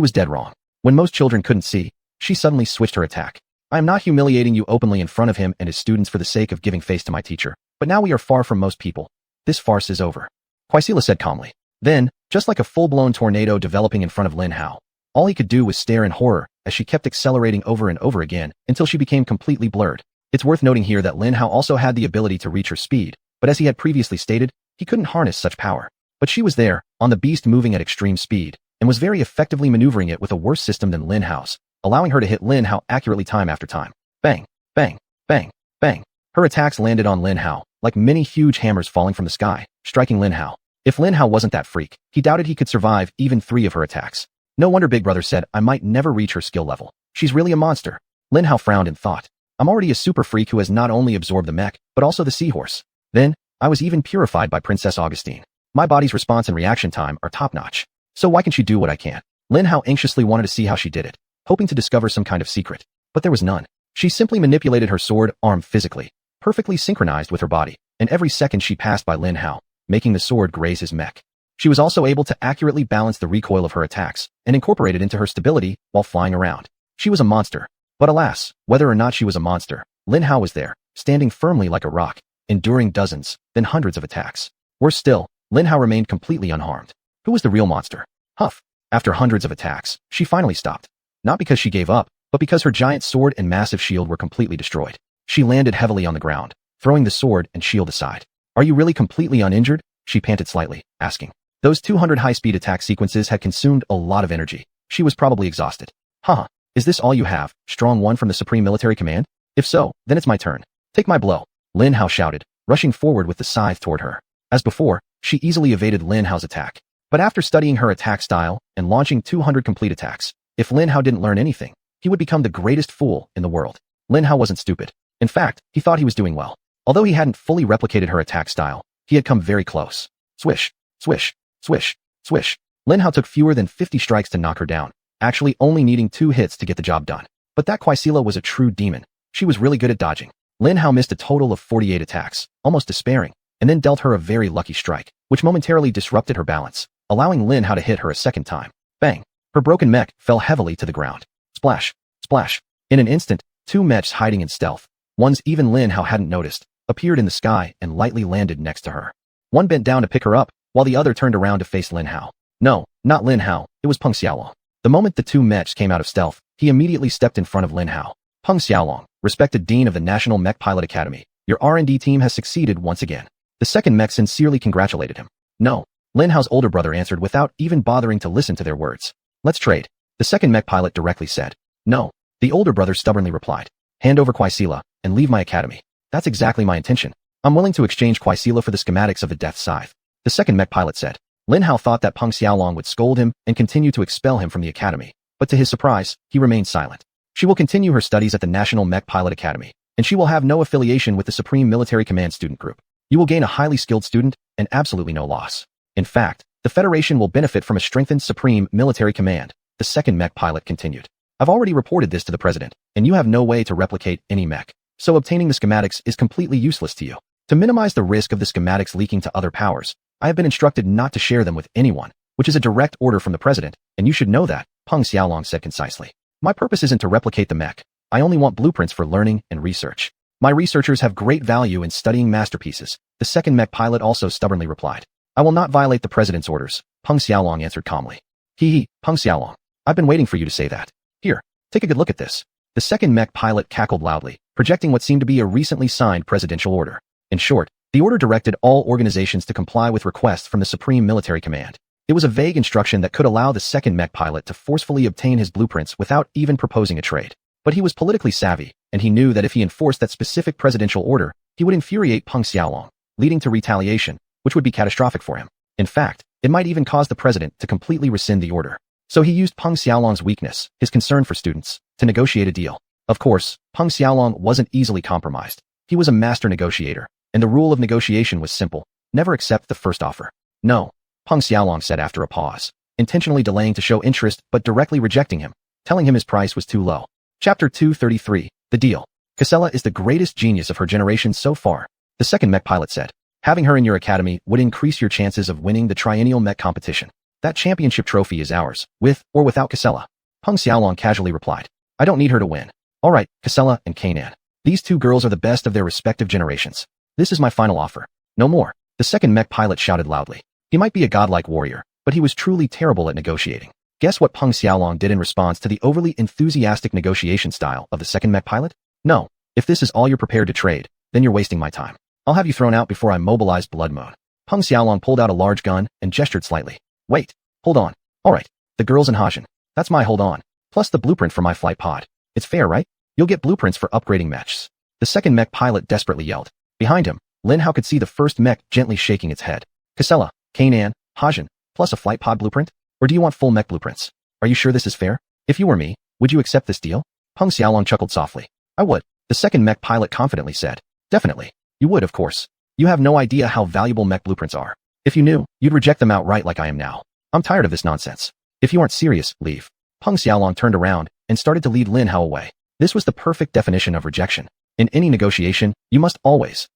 was dead wrong. When most children couldn't see, she suddenly switched her attack. I am not humiliating you openly in front of him and his students for the sake of giving face to my teacher, but now we are far from most people. This farce is over. Quaisila said calmly. Then, just like a full-blown tornado developing in front of Lin Hao, all he could do was stare in horror as she kept accelerating over and over again until she became completely blurred. It's worth noting here that Lin Hao also had the ability to reach her speed, but as he had previously stated, he couldn't harness such power. But she was there, on the beast moving at extreme speed, and was very effectively maneuvering it with a worse system than Lin Hao's, allowing her to hit Lin Hao accurately time after time. Bang, bang, bang, bang. Her attacks landed on Lin Hao, like many huge hammers falling from the sky, striking Lin Hao. If Lin Hao wasn't that freak, he doubted he could survive even 3 of her attacks. No wonder Big Brother said I might never reach her skill level. She's really a monster. Lin Hao frowned and thought. I'm already a super freak who has not only absorbed the mech, but also the seahorse. Then, I was even purified by Princess Augustine. My body's response and reaction time are top-notch. So why can she do what I can't? Lin Hao anxiously wanted to see how she did it, hoping to discover some kind of secret. But there was none. She simply manipulated her sword arm physically, perfectly synchronized with her body, and every second she passed by Lin Hao, making the sword graze his mech. She was also able to accurately balance the recoil of her attacks and incorporate it into her stability while flying around. She was a monster. But alas, whether or not she was a monster, Lin Hao was there, standing firmly like a rock, enduring dozens, then hundreds of attacks. Worse still, Lin Hao remained completely unharmed. Who was the real monster? Huff. After hundreds of attacks, she finally stopped. Not because she gave up, but because her giant sword and massive shield were completely destroyed. She landed heavily on the ground, throwing the sword and shield aside. Are you really completely uninjured? She panted slightly, asking. Those 200 high-speed attack sequences had consumed a lot of energy. She was probably exhausted. Haha. Is this all you have, Xuanyuan from the Supreme Military Command? If so, then it's my turn. Take my blow. Lin Hao shouted, rushing forward with the scythe toward her. As before, she easily evaded Lin Hao's attack. But after studying her attack style and launching 200 complete attacks, if Lin Hao didn't learn anything, he would become the greatest fool in the world. Lin Hao wasn't stupid. In fact, he thought he was doing well. Although he hadn't fully replicated her attack style, he had come very close. Swish, swish, swish, swish. Lin Hao took fewer than 50 strikes to knock her down, actually only needing 2 hits to get the job done. But that Quaisila was a true demon. She was really good at dodging. Lin Hao missed a total of 48 attacks, almost despairing, and then dealt her a very lucky strike, which momentarily disrupted her balance, allowing Lin Hao to hit her a second time. Bang! Her broken mech fell heavily to the ground. Splash! Splash! In an instant, 2 mechs hiding in stealth, ones even Lin Hao hadn't noticed, appeared in the sky and lightly landed next to her. One bent down to pick her up, while the other turned around to face Lin Hao. No, not Lin Hao, it was Peng Xiaolong. The moment the 2 mechs came out of stealth, he immediately stepped in front of Lin Hao. Peng Xiaolong, respected Dean of the National Mech Pilot Academy, your R&D team has succeeded once again. The second mech sincerely congratulated him. No, Lin Hao's older brother answered without even bothering to listen to their words. Let's trade. The second mech pilot directly said. No, the older brother stubbornly replied. Hand over Quaisila, and leave my academy. That's exactly my intention. I'm willing to exchange Quaisila for the schematics of the Death Scythe. The second mech pilot said. Lin Hao thought that Peng Xiaolong would scold him and continue to expel him from the academy, but to his surprise, he remained silent. She will continue her studies at the National Mech Pilot Academy, and she will have no affiliation with the Supreme Military Command student group. You will gain a highly skilled student and absolutely no loss. In fact, the Federation will benefit from a strengthened Supreme Military Command, the second mech pilot continued. I've already reported this to the President, and you have no way to replicate any mech, so obtaining the schematics is completely useless to you. To minimize the risk of the schematics leaking to other powers, I have been instructed not to share them with anyone, which is a direct order from the President, and you should know that, Peng Xiaolong said concisely. My purpose isn't to replicate the mech. I only want blueprints for learning and research. My researchers have great value in studying masterpieces, the second mech pilot also stubbornly replied. I will not violate the president's orders, Peng Xiaolong answered calmly. Hee, Peng Xiaolong. I've been waiting for you to say that. Here, take a good look at this. The second mech pilot cackled loudly, projecting what seemed to be a recently signed presidential order. In short, the order directed all organizations to comply with requests from the Supreme Military Command. It was a vague instruction that could allow the second mech pilot to forcefully obtain his blueprints without even proposing a trade. But he was politically savvy, and he knew that if he enforced that specific presidential order, he would infuriate Peng Xiaolong, leading to retaliation, which would be catastrophic for him. In fact, it might even cause the president to completely rescind the order. So he used Peng Xiaolong's weakness, his concern for students, to negotiate a deal. Of course, Peng Xiaolong wasn't easily compromised. He was a master negotiator, and the rule of negotiation was simple: never accept the first offer. No, Peng Xiaolong said after a pause, intentionally delaying to show interest but directly rejecting him, telling him his price was too low. Chapter 233, The Deal. Casella is the greatest genius of her generation so far, the second mech pilot said. Having her in your academy would increase your chances of winning the triennial mech competition. That championship trophy is ours, with or without Casella. Peng Xiaolong casually replied. I don't need her to win. All right, Casella and Kainan. These two girls are the best of their respective generations. This is my final offer. No more. The second mech pilot shouted loudly. He might be a godlike warrior, but he was truly terrible at negotiating. Guess what Peng Xiaolong did in response to the overly enthusiastic negotiation style of the second mech pilot? No. If this is all you're prepared to trade, then you're wasting my time. I'll have you thrown out before I mobilize Blood Moon. Peng Xiaolong pulled out a large gun and gestured slightly. Wait. Hold on. All right. The girls in Hajin. That's my hold on. Plus the blueprint for my flight pod. It's fair, right? You'll get blueprints for upgrading mechs. The second mech pilot desperately yelled. Behind him, Lin Hao could see the first mech gently shaking its head. Casella, Kainan, Hajin, plus a flight pod blueprint? Or do you want full mech blueprints? Are you sure this is fair? If you were me, would you accept this deal? Peng Xiaolong chuckled softly. I would, the second mech pilot confidently said. Definitely. You would, of course. You have no idea how valuable mech blueprints are. If you knew, you'd reject them outright like I am now. I'm tired of this nonsense. If you aren't serious, leave. Peng Xiaolong turned around and started to lead Lin Hao away. This was the perfect definition of rejection. In any negotiation, you must always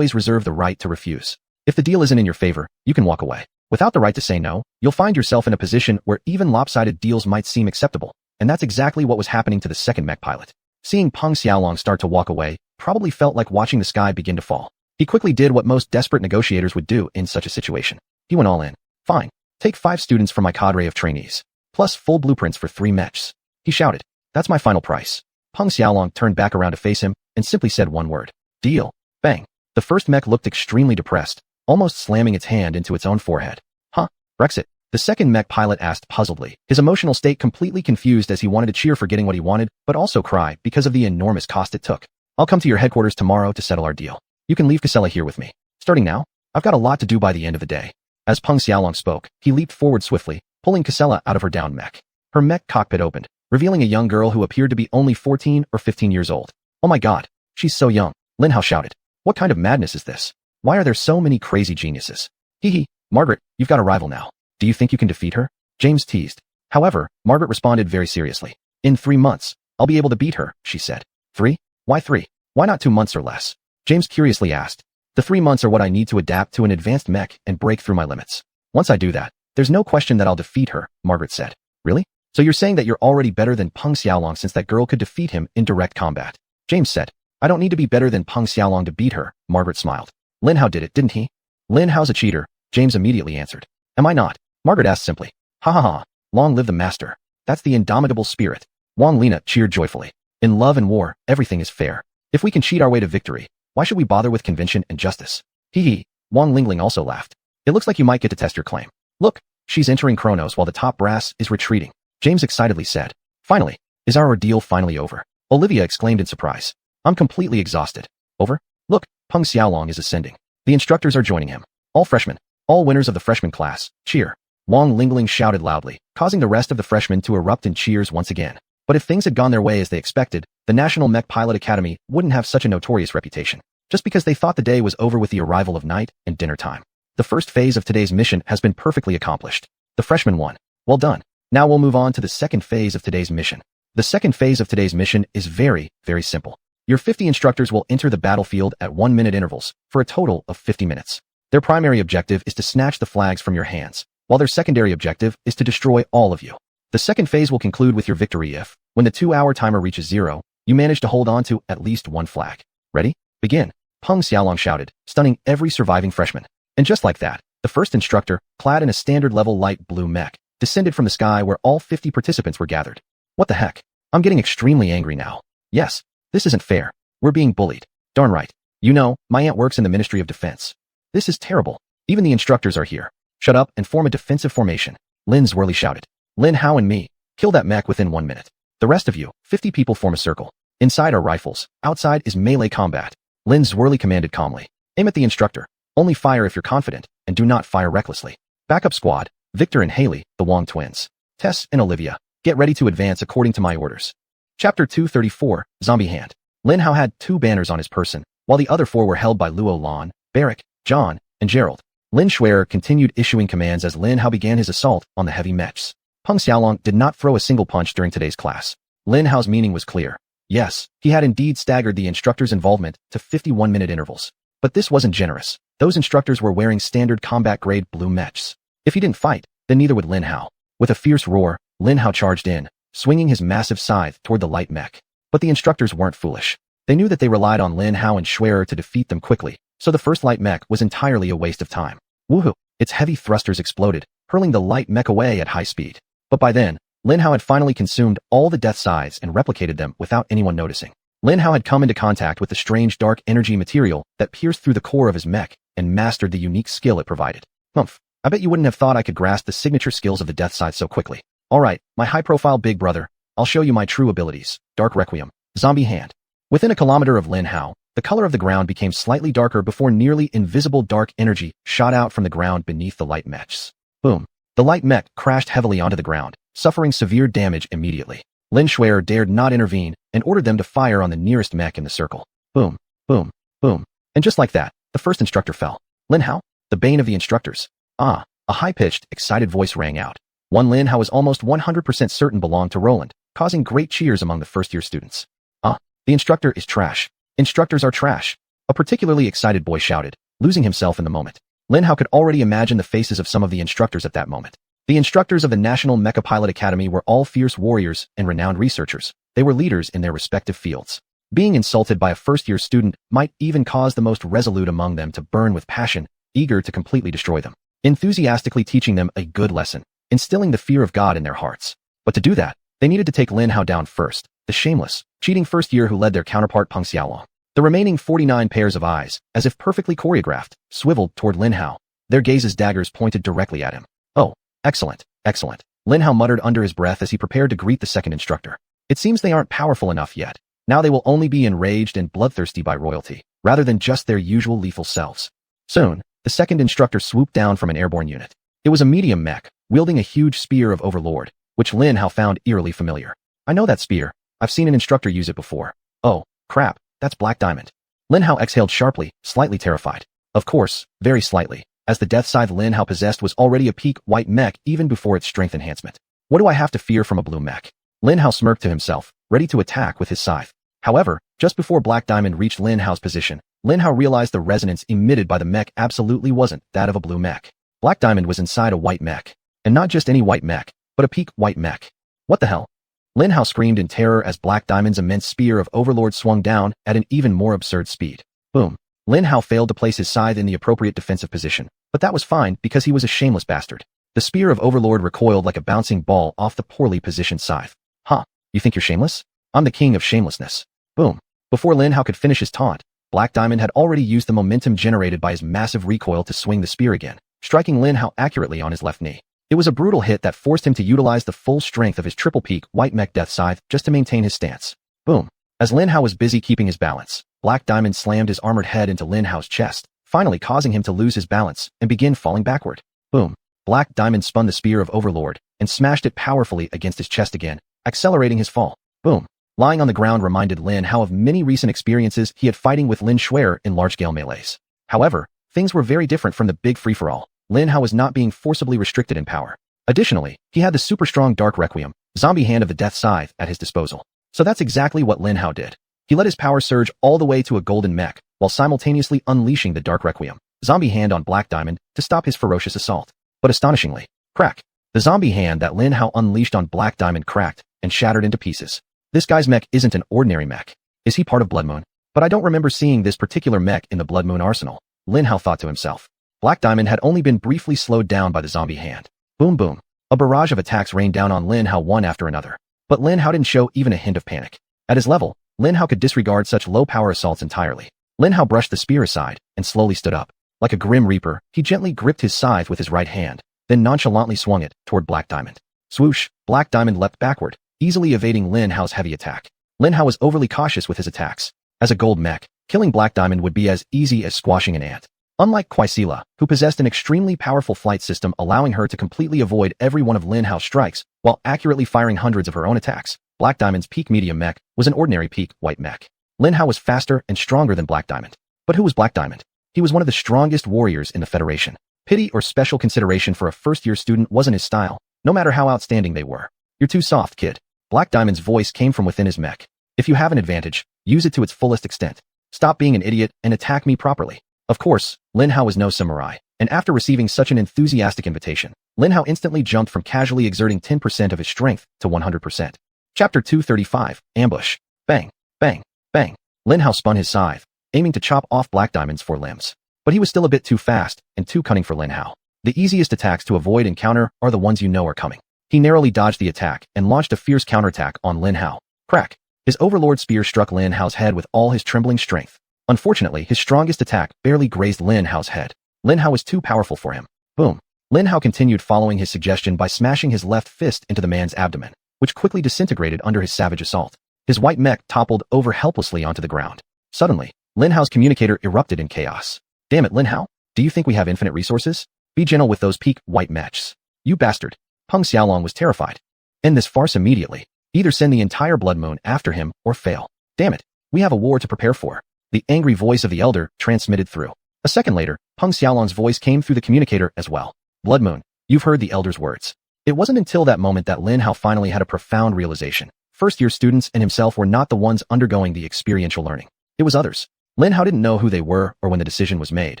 reserve the right to refuse. If the deal isn't in your favor, you can walk away. Without the right to say no, you'll find yourself in a position where even lopsided deals might seem acceptable. And that's exactly what was happening to the second mech pilot. Seeing Peng Xiaolong start to walk away probably felt like watching the sky begin to fall. He quickly did what most desperate negotiators would do in such a situation. He went all in. Fine. Take 5 students from my cadre of trainees. Plus full blueprints for 3 mechs. He shouted. That's my final price. Peng Xiaolong turned back around to face him and simply said one word. Deal. Bang. The first mech looked extremely depressed, almost slamming its hand into its own forehead. Huh? Brexit? The second mech pilot asked puzzledly, his emotional state completely confused as he wanted to cheer for getting what he wanted, but also cry because of the enormous cost it took. I'll come to your headquarters tomorrow to settle our deal. You can leave Casella here with me. Starting now, I've got a lot to do by the end of the day. As Peng Xiaolong spoke, he leaped forward swiftly, pulling Casella out of her down mech. Her mech cockpit opened, revealing a young girl who appeared to be only 14 or 15 years old. Oh my god, she's so young, Lin Hao shouted. What kind of madness is this? Why are there so many crazy geniuses? Hee, Margaret, you've got a rival now. Do you think you can defeat her? James teased. However, Margaret responded very seriously. In 3 months, I'll be able to beat her, she said. 3? Why 3? Why not 2 months or less? James curiously asked. The 3 months are what I need to adapt to an advanced mech and break through my limits. Once I do that, there's no question that I'll defeat her, Margaret said. Really? So you're saying that you're already better than Peng Xiaolong since that girl could defeat him in direct combat? James said. I don't need to be better than Peng Xiaolong to beat her, Margaret smiled. Lin Hao did it, didn't he? Lin Hao's a cheater, James immediately answered. Am I not? Margaret asked simply. Ha ha ha, long live the master. That's the indomitable spirit. Wang Lina cheered joyfully. In love and war, everything is fair. If we can cheat our way to victory, why should we bother with convention and justice? Hee, Wang Lingling also laughed. It looks like you might get to test your claim. Look, she's entering Chronos while the top brass is retreating, James excitedly said. Finally, is our ordeal finally over? Olivia exclaimed in surprise. I'm completely exhausted. Over? Look, Peng Xiaolong is ascending. The instructors are joining him. All freshmen, all winners of the freshman class, cheer. Wang Lingling shouted loudly, causing the rest of the freshmen to erupt in cheers once again. But if things had gone their way as they expected, the National Mech Pilot Academy wouldn't have such a notorious reputation, just because they thought the day was over with the arrival of night and dinner time. The first phase of today's mission has been perfectly accomplished. The freshman won. Well done. Now we'll move on to the second phase of today's mission. The second phase of today's mission is very, very simple. Your 50 instructors will enter the battlefield at 1-minute intervals for a total of 50 minutes. Their primary objective is to snatch the flags from your hands, while their secondary objective is to destroy all of you. The second phase will conclude with your victory if, when the 2-hour timer reaches 0, you manage to hold on to at least 1 flag. Ready? Begin. Peng Xiaolong shouted, stunning every surviving freshman. And just like that, the first instructor, clad in a standard-level light blue mech, descended from the sky where all 50 participants were gathered. What the heck? I'm getting extremely angry now. Yes, this isn't fair. We're being bullied. Darn right. You know, my aunt works in the Ministry of Defense. This is terrible. Even the instructors are here. Shut up and form a defensive formation. Lin Zwirly shouted. Lin Hao and me. Kill that mech within 1 minute. The rest of you, 50 people form a circle. Inside are rifles. Outside is melee combat. Lin Zwirly commanded calmly. Aim at the instructor. Only fire if you're confident, and do not fire recklessly. Backup squad, Victor and Haley, the Wong twins. Tess and Olivia, get ready to advance according to my orders. Chapter 234, Zombie Hand. Lin Hao had 2 banners on his person, while the other 4 were held by Luo Lan, Barrick, John, and Gerald. Lin Schwerer continued issuing commands as Lin Hao began his assault on the heavy mechs. Peng Xiaolong did not throw a single punch during today's class. Lin Hao's meaning was clear. Yes, he had indeed staggered the instructor's involvement to 51-minute intervals. But this wasn't generous. Those instructors were wearing standard combat-grade blue mechs. If he didn't fight, then neither would Lin Hao. With a fierce roar, Lin Hao charged in, swinging his massive scythe toward the light mech. But the instructors weren't foolish. They knew that they relied on Lin Hao and Schwerer to defeat them quickly, so the first light mech was entirely a waste of time. Woohoo! Its heavy thrusters exploded, hurling the light mech away at high speed. But by then, Lin Hao had finally consumed all the death scythes and replicated them without anyone noticing. Lin Hao had come into contact with the strange dark energy material that pierced through the core of his mech and mastered the unique skill it provided. Humph, I bet you wouldn't have thought I could grasp the signature skills of the death scythe so quickly. Alright, my high-profile big brother, I'll show you my true abilities. Dark Requiem. Zombie Hand. Within a kilometer of Lin Hao, the color of the ground became slightly darker before nearly invisible dark energy shot out from the ground beneath the light mechs. Boom. The light mech crashed heavily onto the ground, suffering severe damage immediately. Lin Schwerer dared not intervene and ordered them to fire on the nearest mech in the circle. Boom, boom, boom. And just like that, the first instructor fell. Lin Hao, the bane of the instructors. Ah, a high-pitched, excited voice rang out. One Lin Hao was almost 100% certain belonged to Roland, causing great cheers among the first-year students. Ah, the instructor is trash. Instructors are trash. A particularly excited boy shouted, losing himself in the moment. Lin Hao could already imagine the faces of some of the instructors at that moment. The instructors of the National Mecha Pilot Academy were all fierce warriors and renowned researchers. They were leaders in their respective fields. Being insulted by a first-year student might even cause the most resolute among them to burn with passion, eager to completely destroy them, enthusiastically teaching them a good lesson, instilling the fear of God in their hearts. But to do that, they needed to take Lin Hao down first, the shameless, cheating first year who led their counterpart Peng Xiaolong. The remaining 49 pairs of eyes, as if perfectly choreographed, swiveled toward Lin Hao, their gazes daggers pointed directly at him. Oh, excellent, excellent. Lin Hao muttered under his breath as he prepared to greet the second instructor. It seems they aren't powerful enough yet. Now they will only be enraged and bloodthirsty by royalty, rather than just their usual lethal selves. Soon, the second instructor swooped down from an airborne unit. It was a medium mech, wielding a huge spear of Overlord, which Lin Hao found eerily familiar. I know that spear. I've seen an instructor use it before. Oh, crap, that's Black Diamond. Lin Hao exhaled sharply, slightly terrified. Of course, very slightly, as the death scythe Lin Hao possessed was already a peak white mech even before its strength enhancement. What do I have to fear from a blue mech? Lin Hao smirked to himself, ready to attack with his scythe. However, just before Black Diamond reached Lin Hao's position, Lin Hao realized the resonance emitted by the mech absolutely wasn't that of a blue mech. Black Diamond was inside a white mech. And not just any white mech, but a peak white mech. What the hell? Lin Hao screamed in terror as Black Diamond's immense spear of Overlord swung down at an even more absurd speed. Boom. Lin Hao failed to place his scythe in the appropriate defensive position, but that was fine because he was a shameless bastard. The spear of Overlord recoiled like a bouncing ball off the poorly positioned scythe. Huh, you think you're shameless? I'm the king of shamelessness. Boom. Before Lin Hao could finish his taunt, Black Diamond had already used the momentum generated by his massive recoil to swing the spear again, striking Lin Hao accurately on his left knee. It was a brutal hit that forced him to utilize the full strength of his triple peak white mech death scythe just to maintain his stance. Boom. As Lin Hao was busy keeping his balance, Black Diamond slammed his armored head into Lin Hao's chest, finally causing him to lose his balance and begin falling backward. Boom. Black Diamond spun the spear of Overlord and smashed it powerfully against his chest again, accelerating his fall. Boom. Lying on the ground reminded Lin Hao of many recent experiences he had fighting with Lin Schwerer in large-scale melees. However, things were very different from the big free-for-all. Lin Hao was not being forcibly restricted in power. Additionally, he had the super-strong Dark Requiem, zombie hand of the Death Scythe, at his disposal. So that's exactly what Lin Hao did. He let his power surge all the way to a golden mech, while simultaneously unleashing the Dark Requiem, zombie hand on Black Diamond, to stop his ferocious assault. But astonishingly, crack! The zombie hand that Lin Hao unleashed on Black Diamond cracked and shattered into pieces. This guy's mech isn't an ordinary mech. Is he part of Blood Moon? But I don't remember seeing this particular mech in the Blood Moon arsenal, Lin Hao thought to himself. Black Diamond had only been briefly slowed down by the zombie hand. Boom boom. A barrage of attacks rained down on Lin Hao one after another. But Lin Hao didn't show even a hint of panic. At his level, Lin Hao could disregard such low-power assaults entirely. Lin Hao brushed the spear aside and slowly stood up. Like a grim reaper, he gently gripped his scythe with his right hand, then nonchalantly swung it toward Black Diamond. Swoosh! Black Diamond leapt backward, easily evading Lin Hao's heavy attack. Lin Hao was overly cautious with his attacks. As a gold mech, killing Black Diamond would be as easy as squashing an ant. Unlike Quaisila, who possessed an extremely powerful flight system allowing her to completely avoid every one of Lin Hao's strikes while accurately firing hundreds of her own attacks, Black Diamond's peak medium mech was an ordinary peak white mech. Lin Hao was faster and stronger than Black Diamond. But who was Black Diamond? He was one of the strongest warriors in the Federation. Pity or special consideration for a first-year student wasn't his style, no matter how outstanding they were. You're too soft, kid. Black Diamond's voice came from within his mech. If you have an advantage, use it to its fullest extent. Stop being an idiot and attack me properly. Of course, Lin Hao was no samurai, and after receiving such an enthusiastic invitation, Lin Hao instantly jumped from casually exerting 10% of his strength to 100%. Chapter 235, Ambush. Bang, bang, bang. Lin Hao spun his scythe, aiming to chop off Black Diamond's 4 limbs. But he was still a bit too fast and too cunning for Lin Hao. The easiest attacks to avoid and counter are the ones you know are coming. He narrowly dodged the attack and launched a fierce counterattack on Lin Hao. Crack! His Overlord spear struck Lin Hao's head with all his trembling strength. Unfortunately, his strongest attack barely grazed Lin Hao's head. Lin Hao was too powerful for him. Boom! Lin Hao continued following his suggestion by smashing his left fist into the man's abdomen, which quickly disintegrated under his savage assault. His white mech toppled over helplessly onto the ground. Suddenly, Lin Hao's communicator erupted in chaos. Damn it, Lin Hao! Do you think we have infinite resources? Be gentle with those peak white mechs. You bastard! Peng Xiaolong was terrified. End this farce immediately. Either send the entire Blood Moon after him or fail. Damn it! We have a war to prepare for. The angry voice of the elder transmitted through. A second later, Peng Xiaolong's voice came through the communicator as well. Blood Moon, you've heard the elder's words. It wasn't until that moment that Lin Hao finally had a profound realization. First-year students and himself were not the ones undergoing the experiential learning. It was others. Lin Hao didn't know who they were or when the decision was made,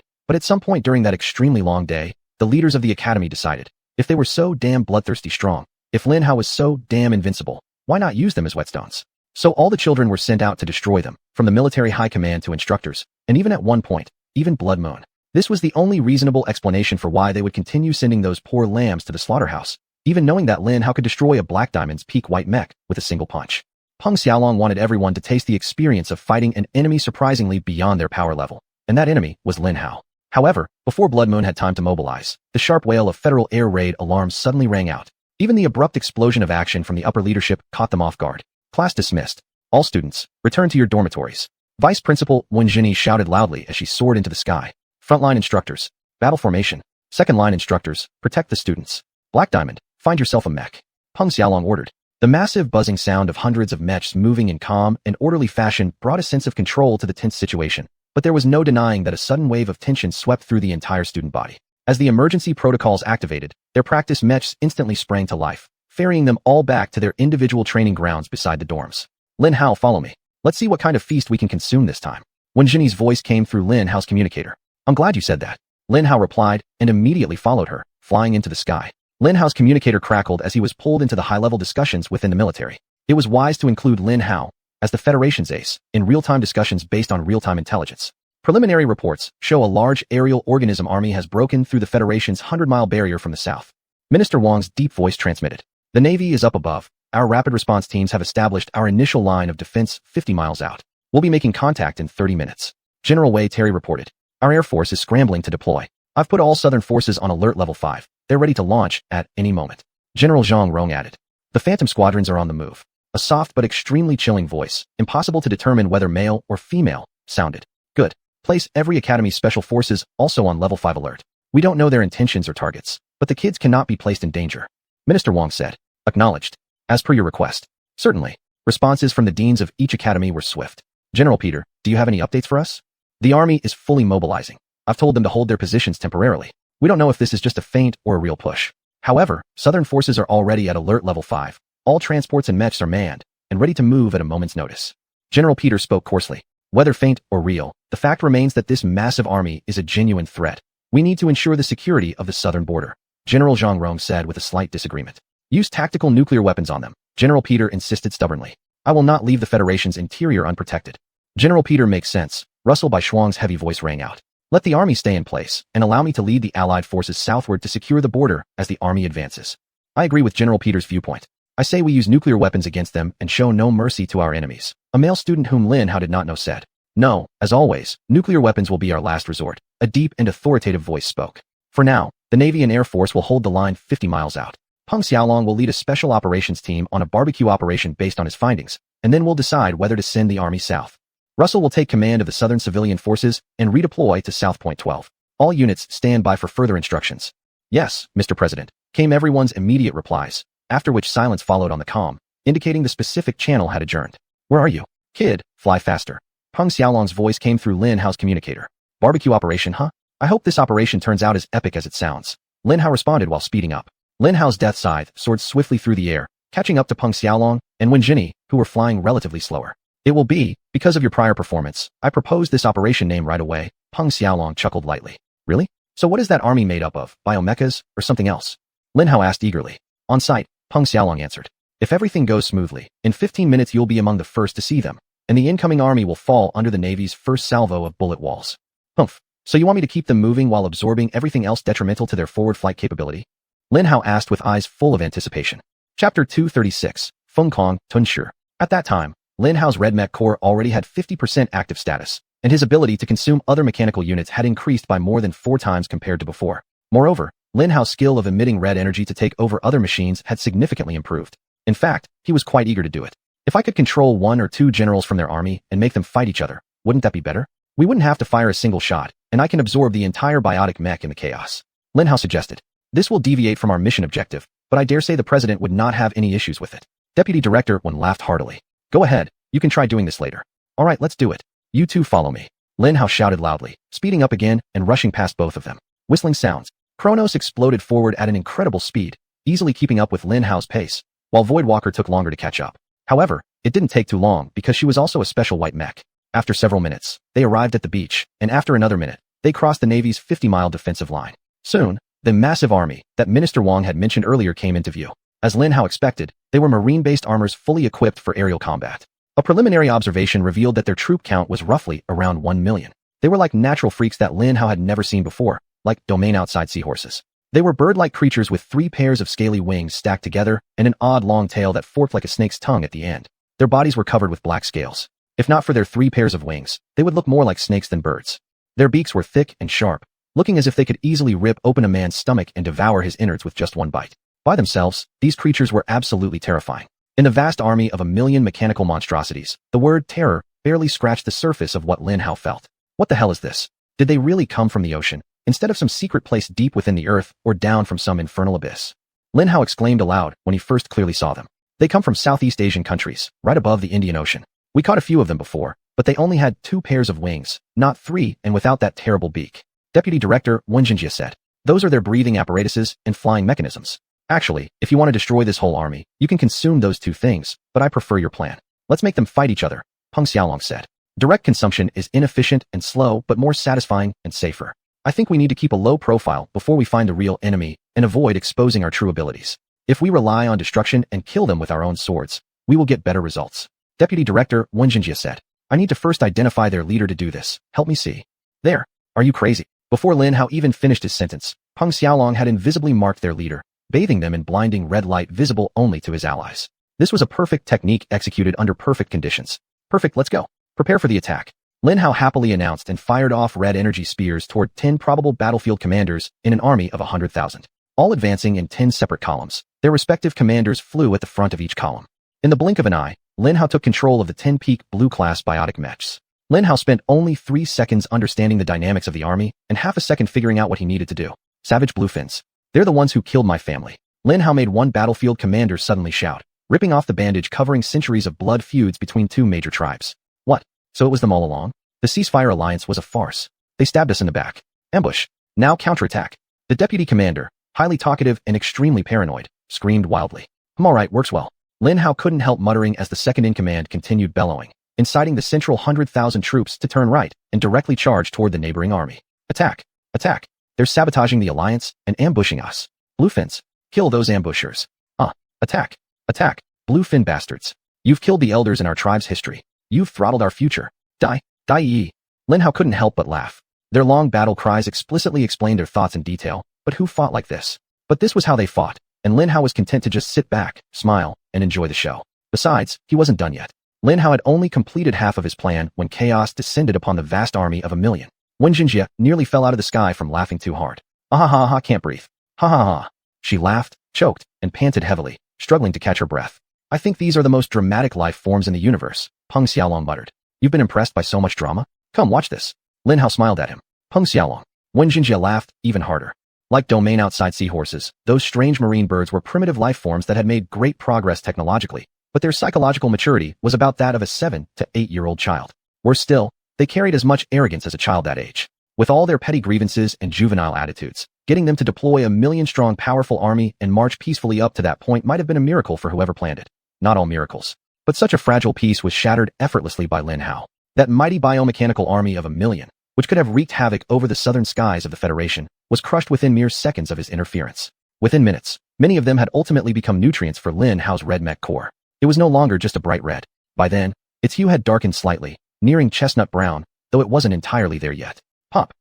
but at some point during that extremely long day, the leaders of the academy decided, if they were so damn bloodthirsty strong, if Lin Hao was so damn invincible, why not use them as whetstones? So all the children were sent out to destroy them, from the military high command to instructors, and even at one point, even Blood Moon. This was the only reasonable explanation for why they would continue sending those poor lambs to the slaughterhouse, even knowing that Lin Hao could destroy a Black Diamond's peak white mech with a single punch. Peng Xiaolong wanted everyone to taste the experience of fighting an enemy surprisingly beyond their power level, and that enemy was Lin Hao. However, before Blood Moon had time to mobilize, the sharp wail of Federal air raid alarms suddenly rang out. Even the abrupt explosion of action from the upper leadership caught them off guard. Class dismissed. All students, return to your dormitories. Vice Principal Wen Zhini shouted loudly as she soared into the sky. Frontline instructors, battle formation. Second-line instructors, protect the students. Black Diamond, find yourself a mech. Peng Xiaolong ordered. The massive buzzing sound of hundreds of mechs moving in calm and orderly fashion brought a sense of control to the tense situation, but there was no denying that a sudden wave of tension swept through the entire student body. As the emergency protocols activated, their practice mechs instantly sprang to life, ferrying them all back to their individual training grounds beside the dorms. Lin Hao, follow me. Let's see what kind of feast we can consume this time. Wen Zhini's voice came through Lin Hao's communicator. I'm glad you said that. Lin Hao replied, and immediately followed her, flying into the sky. Lin Hao's communicator crackled as he was pulled into the high-level discussions within the military. It was wise to include Lin Hao, as the Federation's ace, in real-time discussions based on real-time intelligence. Preliminary reports show a large aerial organism army has broken through the Federation's 100-mile barrier from the south. Minister Wang's deep voice transmitted. The Navy is up above. Our rapid response teams have established our initial line of defense 50 miles out. We'll be making contact in 30 minutes. General Wei Terry reported. Our Air Force is scrambling to deploy. I've put all Southern forces on alert level 5. They're ready to launch at any moment. General Zhang Rong added. The Phantom squadrons are on the move. A soft but extremely chilling voice, impossible to determine whether male or female, sounded. Good. Place every Academy Special Forces also on level 5 alert. We don't know their intentions or targets, but the kids cannot be placed in danger. Minister Wang said. Acknowledged. As per your request. Certainly. Responses from the deans of each academy were swift. General Peter, do you have any updates for us? The army is fully mobilizing. I've told them to hold their positions temporarily. We don't know if this is just a feint or a real push. However, Southern forces are already at alert level 5. All transports and mechs are manned and ready to move at a moment's notice. General Peter spoke coarsely. Whether feint or real, the fact remains that this massive army is a genuine threat. We need to ensure the security of the southern border. General Zhang Rong said with a slight disagreement. Use tactical nuclear weapons on them. General Peter insisted stubbornly. I will not leave the Federation's interior unprotected. General Peter makes sense. Russell by Shuang's heavy voice rang out. Let the army stay in place, and allow me to lead the Allied forces southward to secure the border as the army advances. I agree with General Peter's viewpoint. I say we use nuclear weapons against them and show no mercy to our enemies. A male student whom Lin Hao did not know said. No, as always, nuclear weapons will be our last resort. A deep and authoritative voice spoke. For now, the Navy and Air Force will hold the line 50 miles out. Peng Xiaolong will lead a special operations team on a barbecue operation based on his findings, and then we'll decide whether to send the army south. Russell will take command of the Southern Civilian Forces and redeploy to South Point 12. All units stand by for further instructions. Yes, Mr. President, came everyone's immediate replies, after which silence followed on the comm, indicating the specific channel had adjourned. Where are you? Kid, fly faster. Peng Xiaolong's voice came through Lin Hao's communicator. Barbecue operation, huh? I hope this operation turns out as epic as it sounds. Lin Hao responded while speeding up. Lin Hao's death scythe soared swiftly through the air, catching up to Peng Xiaolong and Wen Jinyi, who were flying relatively slower. It will be, because of your prior performance, I proposed this operation name right away. Peng Xiaolong chuckled lightly. Really? So what is that army made up of, biomechas, or something else? Lin Hao asked eagerly. On site, Peng Xiaolong answered. If everything goes smoothly, in 15 minutes you'll be among the first to see them, and the incoming army will fall under the Navy's first salvo of bullet walls. Humph. So you want me to keep them moving while absorbing everything else detrimental to their forward flight capability? Lin Hao asked with eyes full of anticipation. Chapter 236, Feng Kong, Tun Shi. At that time, Lin Hao's Red Mech Corps already had 50% active status, and his ability to consume other mechanical units had increased by more than 4 times compared to before. Moreover, Lin Hao's skill of emitting red energy to take over other machines had significantly improved. In fact, he was quite eager to do it. If I could control 1 or 2 generals from their army and make them fight each other, wouldn't that be better? We wouldn't have to fire a single shot, and I can absorb the entire biotic mech in the chaos. Lin Hao suggested. This will deviate from our mission objective, but I dare say the president would not have any issues with it. Deputy Director Wen laughed heartily. Go ahead, you can try doing this later. All right, let's do it. You two follow me. Lin Hao shouted loudly, speeding up again and rushing past both of them. Whistling sounds. Kronos exploded forward at an incredible speed, easily keeping up with Lin Hao's pace, while Voidwalker took longer to catch up. However, it didn't take too long because she was also a special white mech. After several minutes, they arrived at the beach, and after another minute, they crossed the Navy's 50-mile defensive line. Soon, the massive army that Minister Wang had mentioned earlier came into view. As Lin Hao expected, they were marine-based armors fully equipped for aerial combat. A preliminary observation revealed that their troop count was roughly around 1 million. They were like natural freaks that Lin Hao had never seen before, like domain-outside seahorses. They were bird-like creatures with 3 pairs of scaly wings stacked together and an odd long tail that forked like a snake's tongue at the end. Their bodies were covered with black scales. If not for their 3 pairs of wings, they would look more like snakes than birds. Their beaks were thick and sharp, looking as if they could easily rip open a man's stomach and devour his innards with just one bite. By themselves, these creatures were absolutely terrifying. In the vast army of 1 million mechanical monstrosities, the word terror barely scratched the surface of what Lin Hao felt. What the hell is this? Did they really come from the ocean, instead of some secret place deep within the earth or down from some infernal abyss? Lin Hao exclaimed aloud when he first clearly saw them. They come from Southeast Asian countries, right above the Indian Ocean. We caught a few of them before, but they only had 2 pairs of wings, not 3, and without that terrible beak. Deputy Director Wen Jinyi said. Those are their breathing apparatuses and flying mechanisms. Actually, if you want to destroy this whole army, you can consume those 2 things, but I prefer your plan. Let's make them fight each other, Peng Xiaolong said. Direct consumption is inefficient and slow but more satisfying and safer. I think we need to keep a low profile before we find the real enemy and avoid exposing our true abilities. If we rely on destruction and kill them with our own swords, we will get better results. Deputy Director Wen Jinyi said. I need to first identify their leader to do this. Help me see. There. Are you crazy? Before Lin Hao even finished his sentence, Peng Xiaolong had invisibly marked their leader, bathing them in blinding red light visible only to his allies. This was a perfect technique executed under perfect conditions. Perfect, let's go. Prepare for the attack. Lin Hao happily announced and fired off red energy spears toward 10 probable battlefield commanders in an army of 100,000. All advancing in 10 separate columns. Their respective commanders flew at the front of each column. In the blink of an eye, Lin Hao took control of the 10-peak blue-class biotic mechs. Lin Hao spent only 3 seconds understanding the dynamics of the army and half a second figuring out what he needed to do. Savage bluefins. They're the ones who killed my family. Lin Hao made one battlefield commander suddenly shout, ripping off the bandage covering centuries of blood feuds between 2 major tribes. What? So it was them all along? The ceasefire alliance was a farce. They stabbed us in the back. Ambush. Now counterattack. The deputy commander, highly talkative and extremely paranoid, screamed wildly. I'm alright, works well. Lin Hao couldn't help muttering as the second-in-command continued bellowing, inciting the central 100,000 troops to turn right and directly charge toward the neighboring army. Attack! Attack! They're sabotaging the alliance and ambushing us. Bluefins. Kill those ambushers. Attack! Attack! Bluefin bastards. You've killed the elders in our tribe's history. You've throttled our future. Die. Lin Hao couldn't help but laugh. Their long battle cries explicitly explained their thoughts in detail, but who fought like this? But this was how they fought, and Lin Hao was content to just sit back, smile, and enjoy the show. Besides, he wasn't done yet. Lin Hao had only completed half of his plan when chaos descended upon the vast army of 1,000,000. Wen Jinjie nearly fell out of the sky from laughing too hard. Ha, can't breathe. Ha. She laughed, choked, and panted heavily, struggling to catch her breath. I think these are the most dramatic life forms in the universe, Peng Xiaolong muttered. You've been impressed by so much drama? Come, watch this. Lin Hao smiled at him. Peng Xiaolong. Wen Jinjie laughed even harder. Like domain outside seahorses, those strange marine birds were primitive life forms that had made great progress technologically, but their psychological maturity was about that of a 7 to 8-year-old child. Worse still, they carried as much arrogance as a child that age. With all their petty grievances and juvenile attitudes, getting them to deploy a 1,000,000-strong powerful army and march peacefully up to that point might have been a miracle for whoever planned it. Not all miracles. But such a fragile peace was shattered effortlessly by Lin Hao. That mighty biomechanical army of 1,000,000, which could have wreaked havoc over the southern skies of the Federation, was crushed within mere seconds of his interference. Within minutes, many of them had ultimately become nutrients for Lin Hao's red mech core. It was no longer just a bright red. By then, its hue had darkened slightly, nearing chestnut brown, though it wasn't entirely there yet. Pop.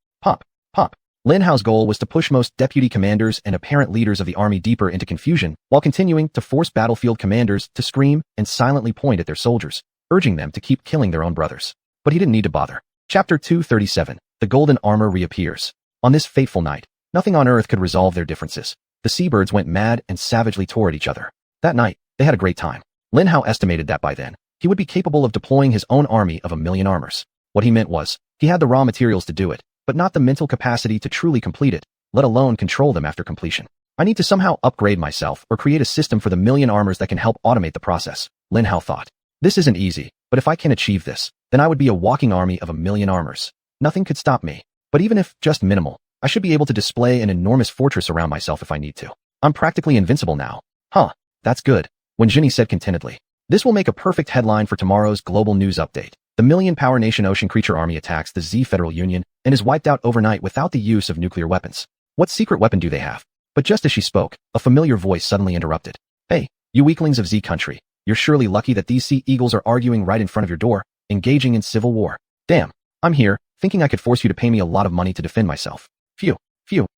Lin Hao's goal was to push most deputy commanders and apparent leaders of the army deeper into confusion, while continuing to force battlefield commanders to scream and silently point at their soldiers, urging them to keep killing their own brothers. But he didn't need to bother. Chapter 237. The Golden Armor reappears. On this fateful night, nothing on Earth could resolve their differences. The seabirds went mad and savagely tore at each other. That night, they had a great time. Lin Hao estimated that by then, he would be capable of deploying his own army of 1,000,000 armors. What he meant was, he had the raw materials to do it, but not the mental capacity to truly complete it, let alone control them after completion. I need to somehow upgrade myself or create a system for the 1,000,000 armors that can help automate the process, Lin Hao thought. This isn't easy, but if I can achieve this, then I would be a walking army of 1,000,000 armors. Nothing could stop me. But even if just minimal, I should be able to display an enormous fortress around myself if I need to. I'm practically invincible now. Huh, that's good, Wen Jinjie said contentedly. This will make a perfect headline for tomorrow's global news update. The 1,000,000-power nation ocean creature army attacks the Z Federal Union and is wiped out overnight without the use of nuclear weapons. What secret weapon do they have? But just as she spoke, a familiar voice suddenly interrupted. Hey, you weaklings of Z country, you're surely lucky that these sea eagles are arguing right in front of your door, engaging in civil war. Damn, I'm here, thinking I could force you to pay me a lot of money to defend myself. Phew.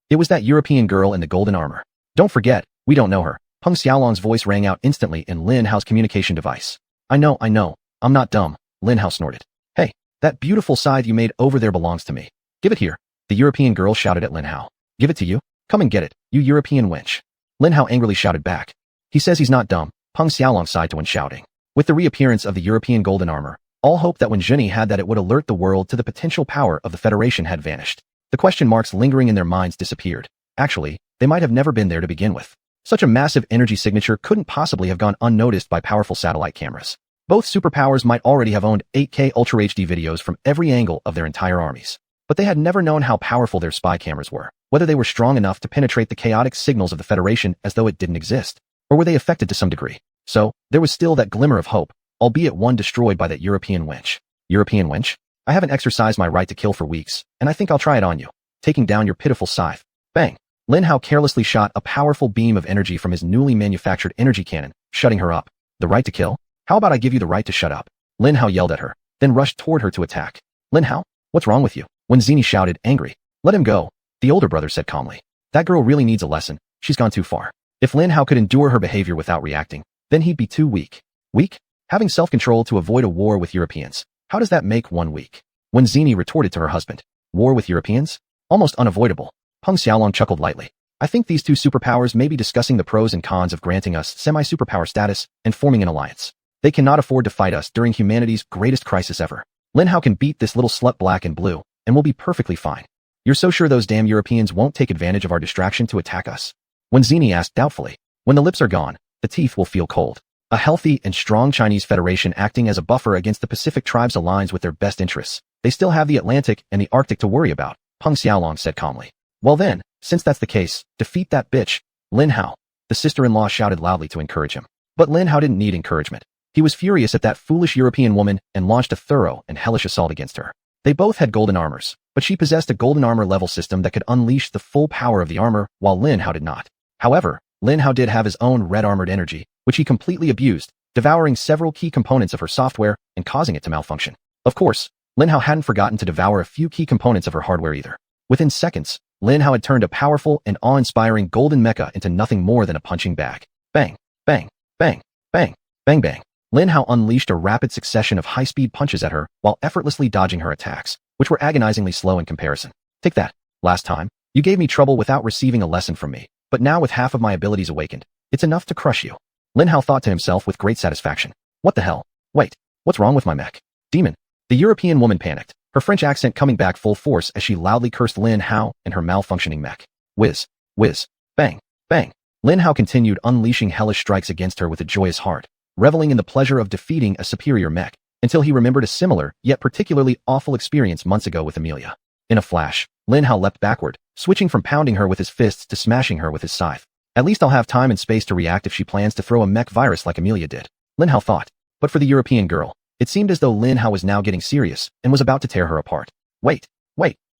It was that European girl in the golden armor. Don't forget, we don't know her. Peng Xiaolong's voice rang out instantly in Lin Hao's communication device. I know, I'm not dumb, Lin Hao snorted. Hey, that beautiful scythe you made over there belongs to me. Give it here, the European girl shouted at Lin Hao. Give it to you? Come and get it, you European wench. Lin Hao angrily shouted back. He says he's not dumb, Peng Xiaolong sighed to when shouting. With the reappearance of the European golden armor, all hope that Wen Jinjie had that it would alert the world to the potential power of the Federation had vanished. The question marks lingering in their minds disappeared. Actually, they might have never been there to begin with. Such a massive energy signature couldn't possibly have gone unnoticed by powerful satellite cameras. Both superpowers might already have owned 8K Ultra HD videos from every angle of their entire armies. But they had never known how powerful their spy cameras were, whether they were strong enough to penetrate the chaotic signals of the Federation as though it didn't exist, or were they affected to some degree. So, there was still that glimmer of hope, albeit one destroyed by that European wench. European wench? I haven't exercised my right to kill for weeks, and I think I'll try it on you. Taking down your pitiful scythe. Bang! Lin Hao carelessly shot a powerful beam of energy from his newly manufactured energy cannon, shutting her up. The right to kill? How about I give you the right to shut up? Lin Hao yelled at her, then rushed toward her to attack. Lin Hao? What's wrong with you? Wen Jinjie shouted, angry. Let him go, the older brother said calmly. That girl really needs a lesson. She's gone too far. If Lin Hao could endure her behavior without reacting, then he'd be too weak. Weak? Having self-control to avoid a war with Europeans. How does that make one weak? Wen Jinjie retorted to her husband. War with Europeans? Almost unavoidable. Peng Xiaolong chuckled lightly. I think these two superpowers may be discussing the pros and cons of granting us semi-superpower status and forming an alliance. They cannot afford to fight us during humanity's greatest crisis ever. Lin Hao can beat this little slut black and blue, and we'll be perfectly fine. You're so sure those damn Europeans won't take advantage of our distraction to attack us? Wen Jinjie asked doubtfully. When the lips are gone, the teeth will feel cold. A healthy and strong Chinese Federation acting as a buffer against the Pacific tribes aligns with their best interests. They still have the Atlantic and the Arctic to worry about, Peng Xiaolong said calmly. Well then, since that's the case, defeat that bitch, Lin Hao. The sister-in-law shouted loudly to encourage him. But Lin Hao didn't need encouragement. He was furious at that foolish European woman and launched a thorough and hellish assault against her. They both had golden armors, but she possessed a golden armor level system that could unleash the full power of the armor, while Lin Hao did not. However, Lin Hao did have his own red armored energy, which he completely abused, devouring several key components of her software and causing it to malfunction. Of course, Lin Hao hadn't forgotten to devour a few key components of her hardware either. Within seconds, Lin Hao had turned a powerful and awe-inspiring golden mecha into nothing more than a punching bag. Bang, bang, bang, bang, bang, bang. Lin Hao unleashed a rapid succession of high-speed punches at her while effortlessly dodging her attacks, which were agonizingly slow in comparison. Take that. Last time, you gave me trouble without receiving a lesson from me, but now with half of my abilities awakened, it's enough to crush you. Lin Hao thought to himself with great satisfaction. What the hell? Wait, what's wrong with my mech? Demon. The European woman panicked, her French accent coming back full force as she loudly cursed Lin Hao and her malfunctioning mech. Whiz, whiz, bang, bang. Lin Hao continued unleashing hellish strikes against her with a joyous heart, reveling in the pleasure of defeating a superior mech, until he remembered a similar, yet particularly awful experience months ago with Amelia. In a flash, Lin Hao leapt backward, switching from pounding her with his fists to smashing her with his scythe. At least I'll have time and space to react if she plans to throw a mech virus like Amelia did, Lin Hao thought. But for the European girl, it seemed as though Lin Hao was now getting serious and was about to tear her apart. Wait,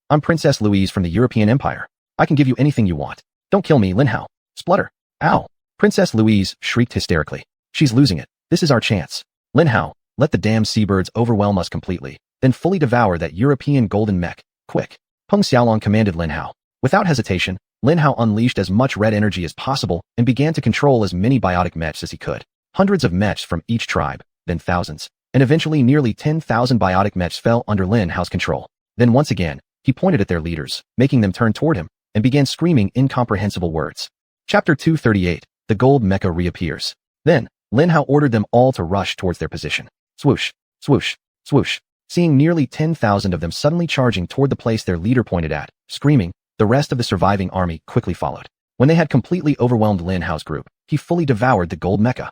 I'm Princess Louise from the European Empire. I can give you anything you want. Don't kill me, Lin Hao. Splutter. Ow. Princess Louise shrieked hysterically. She's losing it. This is our chance. Lin Hao, let the damn seabirds overwhelm us completely, then fully devour that European golden mech. Quick. Peng Xiaolong commanded Lin Hao. Without hesitation, Lin Hao unleashed as much red energy as possible and began to control as many biotic mechs as he could. Hundreds of mechs from each tribe, then thousands, and eventually nearly 10,000 biotic mechs fell under Lin Hao's control. Then once again, he pointed at their leaders, making them turn toward him, and began screaming incomprehensible words. Chapter 238, the gold mecha reappears. Then, Lin Hao ordered them all to rush towards their position. Swoosh, swoosh, swoosh. Seeing nearly 10,000 of them suddenly charging toward the place their leader pointed at, screaming, the rest of the surviving army quickly followed. When they had completely overwhelmed Lin Hao's group, he fully devoured the gold mecha.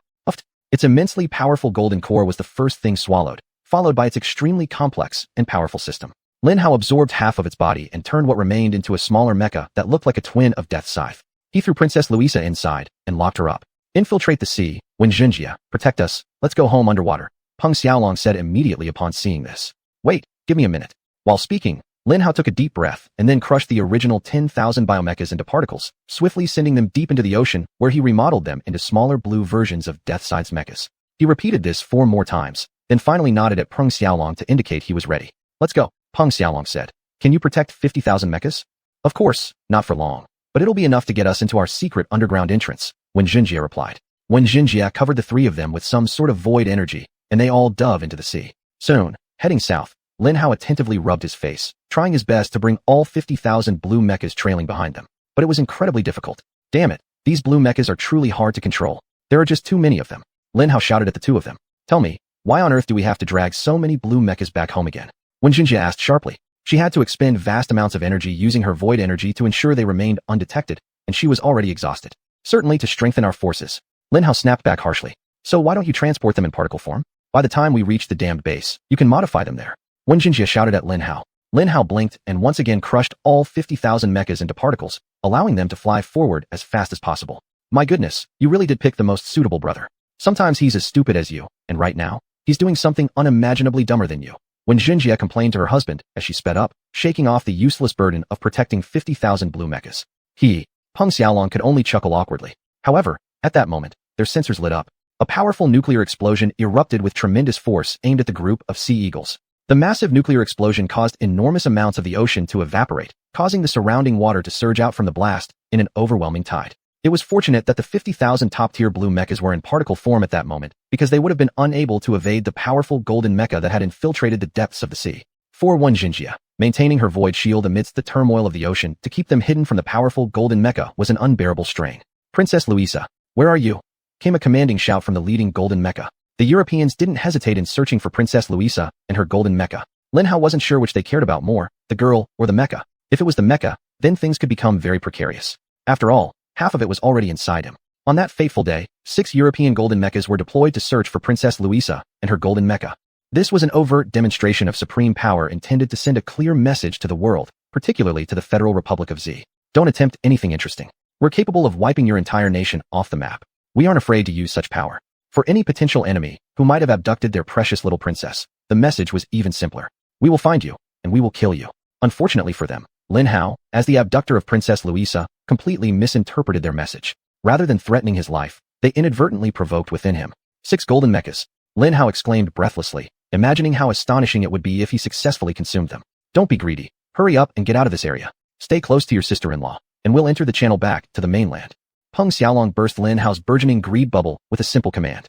Its immensely powerful golden core was the first thing swallowed, followed by its extremely complex and powerful system. Lin Hao absorbed half of its body and turned what remained into a smaller mecha that looked like a twin of Death's Scythe. He threw Princess Louisa inside and locked her up. Infiltrate the sea, Xuanyuan, protect us, let's go home underwater, Peng Xiaolong said immediately upon seeing this. Wait, give me a minute. While speaking, Lin Hao took a deep breath and then crushed the original 10,000 biomechas into particles, swiftly sending them deep into the ocean where he remodeled them into smaller blue versions of Death's Scythe's mechas. He repeated this 4 more times, then finally nodded at Peng Xiaolong to indicate he was ready. Let's go, Peng Xiaolong said. Can you protect 50,000 mechas? Of course, not for long, but it'll be enough to get us into our secret underground entrance, Xuanyuan replied. Xuanyuan covered the 3 of them with some sort of void energy, and they all dove into the sea. Soon, heading south, Lin Hao attentively rubbed his face, trying his best to bring all 50,000 blue mechas trailing behind them. But it was incredibly difficult. Damn it, these blue mechas are truly hard to control. There are just too many of them. Lin Hao shouted at the 2 of them. Tell me, why on earth do we have to drag so many blue mechas back home again? Xuanyuan asked sharply. She had to expend vast amounts of energy using her void energy to ensure they remained undetected, and she was already exhausted. Certainly to strengthen our forces. Lin Hao snapped back harshly. So why don't you transport them in particle form? By the time we reach the damned base, you can modify them there. Xuanyuan shouted at Lin Hao. Lin Hao blinked and once again crushed all 50,000 mechas into particles, allowing them to fly forward as fast as possible. My goodness, you really did pick the most suitable brother. Sometimes he's as stupid as you, and right now, he's doing something unimaginably dumber than you. Xuanyuan complained to her husband as she sped up, shaking off the useless burden of protecting 50,000 blue mechas. Peng Xiaolong could only chuckle awkwardly. However, at that moment, their sensors lit up. A powerful nuclear explosion erupted with tremendous force aimed at the group of sea eagles. The massive nuclear explosion caused enormous amounts of the ocean to evaporate, causing the surrounding water to surge out from the blast in an overwhelming tide. It was fortunate that the 50,000 top-tier blue mechas were in particle form at that moment, because they would have been unable to evade the powerful golden mecha that had infiltrated the depths of the sea. For Xuanyuan, maintaining her void shield amidst the turmoil of the ocean to keep them hidden from the powerful golden mecha was an unbearable strain. Princess Louisa, where are you? Came a commanding shout from the leading golden mecha. The Europeans didn't hesitate in searching for Princess Louisa and her golden mecha. Lin Hao wasn't sure which they cared about more, the girl or the mecha. If it was the mecha, then things could become very precarious. After all, half of it was already inside him. On that fateful day, 6 European golden mechas were deployed to search for Princess Louisa and her golden mecha. This was an overt demonstration of supreme power intended to send a clear message to the world, particularly to the Federal Republic of Z. Don't attempt anything interesting. We're capable of wiping your entire nation off the map. We aren't afraid to use such power. For any potential enemy who might have abducted their precious little princess, the message was even simpler. We will find you, and we will kill you. Unfortunately for them, Lin Hao, as the abductor of Princess Louisa, completely misinterpreted their message. Rather than threatening his life, they inadvertently provoked within him 6 golden mechas. Lin Hao exclaimed breathlessly, imagining how astonishing it would be if he successfully consumed them. Don't be greedy. Hurry up and get out of this area. Stay close to your sister-in-law, and we'll enter the channel back to the mainland. Peng Xiaolong burst Lin Hao's burgeoning greed bubble with a simple command.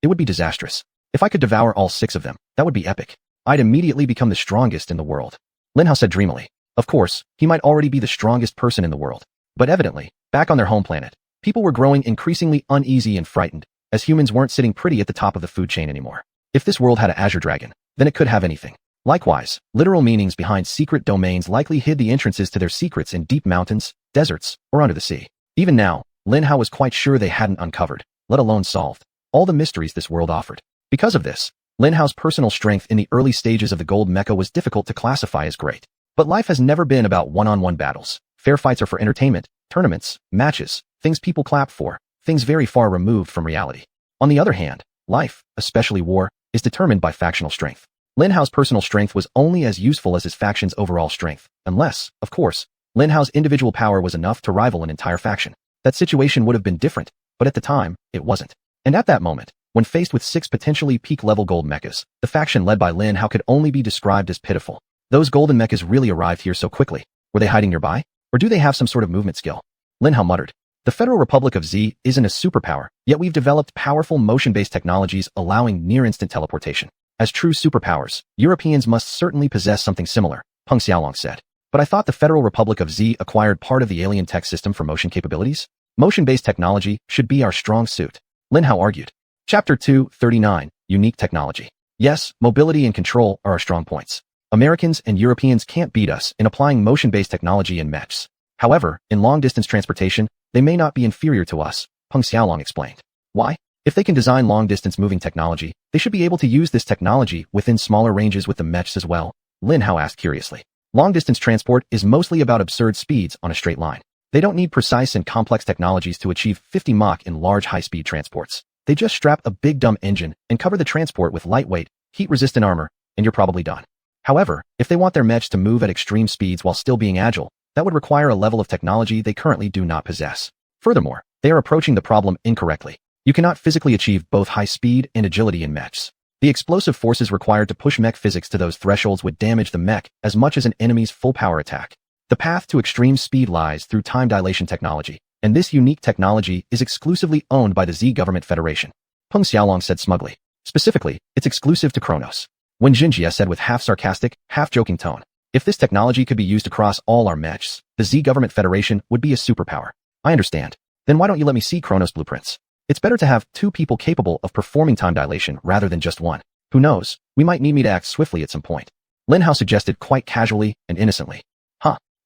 It would be disastrous. If I could devour all 6 of them, that would be epic. I'd immediately become the strongest in the world. Lin Hao said dreamily. Of course, he might already be the strongest person in the world. But evidently, back on their home planet, people were growing increasingly uneasy and frightened, as humans weren't sitting pretty at the top of the food chain anymore. If this world had an azure dragon, then it could have anything. Likewise, literal meanings behind secret domains likely hid the entrances to their secrets in deep mountains, deserts, or under the sea. Even now, Lin Hao was quite sure they hadn't uncovered, let alone solved, all the mysteries this world offered. Because of this, Lin Hao's personal strength in the early stages of the gold mecha was difficult to classify as great. But life has never been about one-on-one battles. Fair fights are for entertainment, tournaments, matches, things people clap for, things very far removed from reality. On the other hand, life, especially war, is determined by factional strength. Lin Hao's personal strength was only as useful as his faction's overall strength, unless, of course, Lin Hao's individual power was enough to rival an entire faction. That situation would have been different, but at the time, it wasn't. And at that moment, when faced with 6 potentially peak-level gold mechas, the faction led by Lin Hao could only be described as pitiful. Those golden mechas really arrived here so quickly. Were they hiding nearby? Or do they have some sort of movement skill? Lin Hao muttered. The Federal Republic of Z isn't a superpower, yet we've developed powerful motion-based technologies allowing near-instant teleportation. As true superpowers, Europeans must certainly possess something similar, Peng Xiaolong said. But I thought the Federal Republic of Z acquired part of the alien tech system for motion capabilities? Motion-based technology should be our strong suit, Lin Hao argued. Chapter 239, Unique Technology. Yes, mobility and control are our strong points. Americans and Europeans can't beat us in applying motion-based technology in mechs. However, in long-distance transportation, they may not be inferior to us, Peng Xiaolong explained. Why? If they can design long-distance moving technology, they should be able to use this technology within smaller ranges with the mechs as well, Lin Hao asked curiously. Long-distance transport is mostly about absurd speeds on a straight line. They don't need precise and complex technologies to achieve 50 Mach in large high-speed transports. They just strap a big dumb engine and cover the transport with lightweight, heat-resistant armor, and you're probably done. However, if they want their mechs to move at extreme speeds while still being agile, that would require a level of technology they currently do not possess. Furthermore, they are approaching the problem incorrectly. You cannot physically achieve both high speed and agility in mechs. The explosive forces required to push mech physics to those thresholds would damage the mech as much as an enemy's full power attack. The path to extreme speed lies through time dilation technology, and this unique technology is exclusively owned by the Z Government Federation, Peng Xiaolong said smugly. Specifically, it's exclusive to Kronos. Wen Jinjie said with half-sarcastic, half-joking tone. If this technology could be used across all our mechs, the Z Government Federation would be a superpower. I understand. Then why don't you let me see Kronos blueprints? It's better to have 2 people capable of performing time dilation rather than just 1. Who knows, we might need me to act swiftly at some point. Lin Hao suggested quite casually and innocently.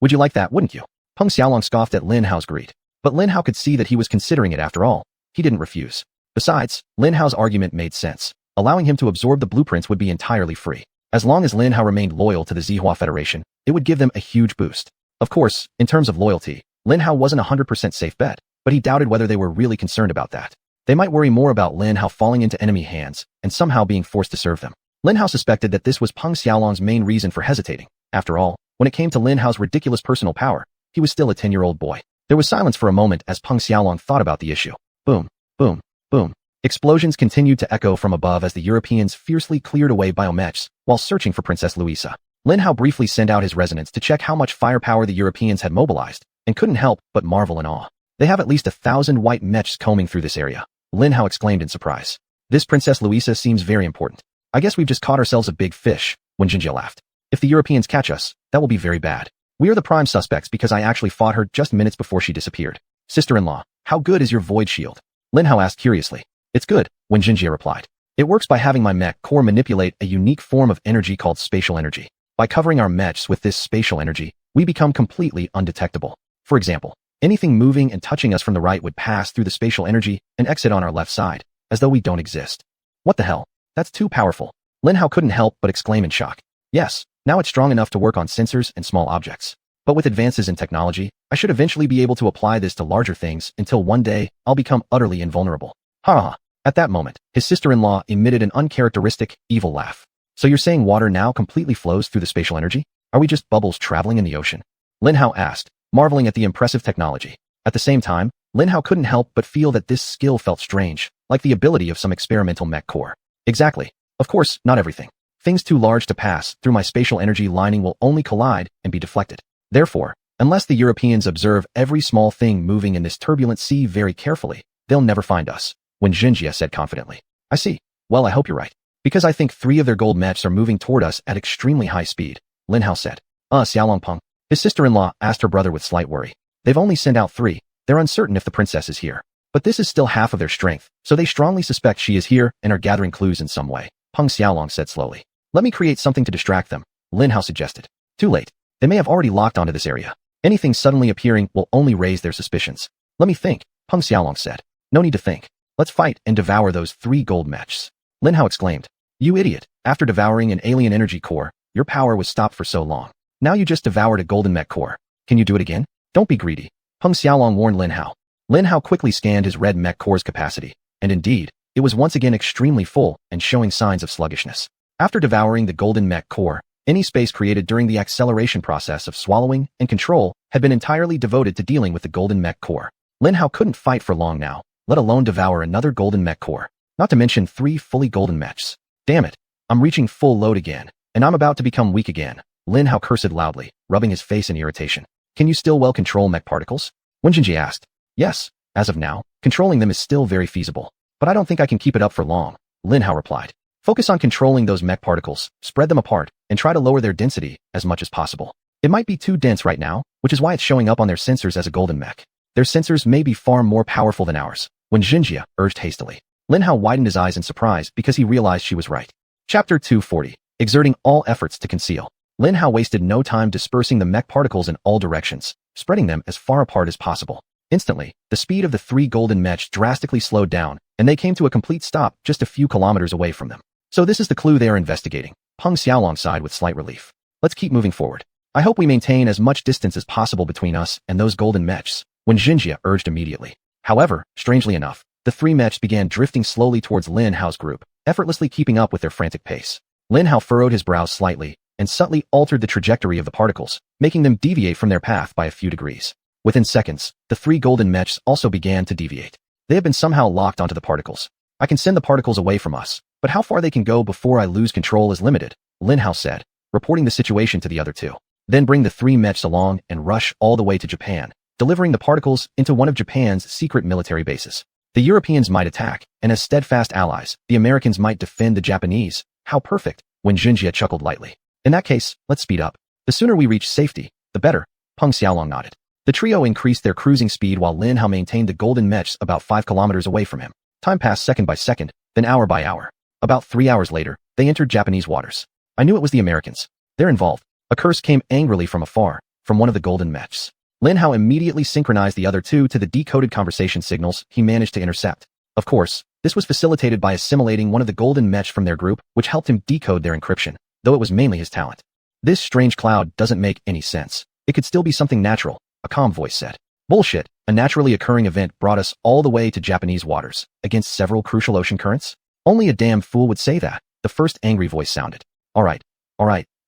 Would you like that, wouldn't you? Peng Xiaolong scoffed at Lin Hao's greed. But Lin Hao could see that he was considering it after all. He didn't refuse. Besides, Lin Hao's argument made sense. Allowing him to absorb the blueprints would be entirely free. As long as Lin Hao remained loyal to the Zihua Federation, it would give them a huge boost. Of course, in terms of loyalty, Lin Hao wasn't a 100% safe bet, but he doubted whether they were really concerned about that. They might worry more about Lin Hao falling into enemy hands and somehow being forced to serve them. Lin Hao suspected that this was Peng Xiaolong's main reason for hesitating. After all, when it came to Lin Hao's ridiculous personal power, he was still a 10-year-old boy. There was silence for a moment as Peng Xiaolong thought about the issue. Boom, boom, boom. Explosions continued to echo from above as the Europeans fiercely cleared away biomechs while searching for Princess Louisa. Lin Hao briefly sent out his resonance to check how much firepower the Europeans had mobilized, and couldn't help but marvel in awe. They have at least 1,000 white mechs combing through this area, Lin Hao exclaimed in surprise. This Princess Louisa seems very important. I guess we've just caught ourselves a big fish, Wen Jinjie laughed. If the Europeans catch us, that will be very bad. We are the prime suspects because I actually fought her just minutes before she disappeared. Sister-in-law, how good is your void shield? Lin Hao asked curiously. It's good, Wen Jinjie replied. It works by having my mech core manipulate a unique form of energy called spatial energy. By covering our mechs with this spatial energy, we become completely undetectable. For example, anything moving and touching us from the right would pass through the spatial energy and exit on our left side, as though we don't exist. What the hell? That's too powerful. Lin Hao couldn't help but exclaim in shock. Yes, now it's strong enough to work on sensors and small objects. But with advances in technology, I should eventually be able to apply this to larger things until one day I'll become utterly invulnerable. Ha ha. At that moment, his sister-in-law emitted an uncharacteristic, evil laugh. So you're saying water now completely flows through the spatial energy? Are we just bubbles traveling in the ocean? Lin Hao asked, marveling at the impressive technology. At the same time, Lin Hao couldn't help but feel that this skill felt strange, like the ability of some experimental mech core. Exactly. Of course, not everything. Things too large to pass through my spatial energy lining will only collide and be deflected. Therefore, unless the Europeans observe every small thing moving in this turbulent sea very carefully, they'll never find us, Wen Xinjie said confidently. I see. Well, I hope you're right. Because I think 3 of their gold mechs are moving toward us at extremely high speed, Lin Hao said. Xiaolongpeng. His sister-in-law asked her brother with slight worry. They've only sent out 3. They're uncertain if the princess is here. But this is still half of their strength, so they strongly suspect she is here and are gathering clues in some way, Peng Xiaolong said slowly. Let me create something to distract them, Lin Hao suggested. Too late. They may have already locked onto this area. Anything suddenly appearing will only raise their suspicions. Let me think, Peng Xiaolong said. No need to think. Let's fight and devour those 3 gold mechs. Lin Hao exclaimed. You idiot. After devouring an alien energy core, your power was stopped for so long. Now you just devoured a golden mech core. Can you do it again? Don't be greedy. Peng Xiaolong warned Lin Hao. Lin Hao quickly scanned his red mech core's capacity, and indeed, it was once again extremely full and showing signs of sluggishness. After devouring the golden mech core, any space created during the acceleration process of swallowing and control had been entirely devoted to dealing with the golden mech core. Lin Hao couldn't fight for long now, let alone devour another golden mech core. Not to mention 3 fully golden mechs. Damn it. I'm reaching full load again, and I'm about to become weak again. Lin Hao cursed loudly, rubbing his face in irritation. Can you still well control mech particles? Wen Xinjie asked. Yes, as of now, controlling them is still very feasible. But I don't think I can keep it up for long, Lin Hao replied. Focus on controlling those mech particles, spread them apart, and try to lower their density as much as possible. It might be too dense right now, which is why it's showing up on their sensors as a golden mech. Their sensors may be far more powerful than ours, Wen Xinjie urged hastily. Lin Hao widened his eyes in surprise because he realized she was right. Chapter 240. Exerting all efforts to conceal. Lin Hao wasted no time dispersing the mech particles in all directions, spreading them as far apart as possible. Instantly, the speed of the 3 golden mechs drastically slowed down, and they came to a complete stop just a few kilometers away from them. So this is the clue they are investigating. Peng Xiaolong sighed with slight relief. Let's keep moving forward. I hope we maintain as much distance as possible between us and those golden mechs, Wen Xinjie urged immediately. However, strangely enough, the 3 mechs began drifting slowly towards Lin Hao's group, effortlessly keeping up with their frantic pace. Lin Hao furrowed his brows slightly and subtly altered the trajectory of the particles, making them deviate from their path by a few degrees. Within seconds, the 3 golden mechs also began to deviate. They have been somehow locked onto the particles. I can send the particles away from us, but how far they can go before I lose control is limited, Lin Hao said, reporting the situation to the other 2. Then bring the 3 mechs along and rush all the way to Japan, delivering the particles into one of Japan's secret military bases. The Europeans might attack, and as steadfast allies, the Americans might defend the Japanese. How perfect, Wen Xinjie chuckled lightly. In that case, let's speed up. The sooner we reach safety, the better, Peng Xiaolong nodded. The trio increased their cruising speed while Lin Hao maintained the golden mechs about 5 kilometers away from him. Time passed second by second, then hour by hour. About 3 hours later, they entered Japanese waters. I knew it was the Americans. They're involved. A curse came angrily from afar, from one of the golden mechs. Lin Hao immediately synchronized the other 2 to the decoded conversation signals he managed to intercept. Of course, this was facilitated by assimilating one of the golden mechs from their group, which helped him decode their encryption, though it was mainly his talent. This strange cloud doesn't make any sense. It could still be something natural, a calm voice said. Bullshit, a naturally occurring event brought us all the way to Japanese waters, against several crucial ocean currents? Only a damn fool would say that, the first angry voice sounded. Alright,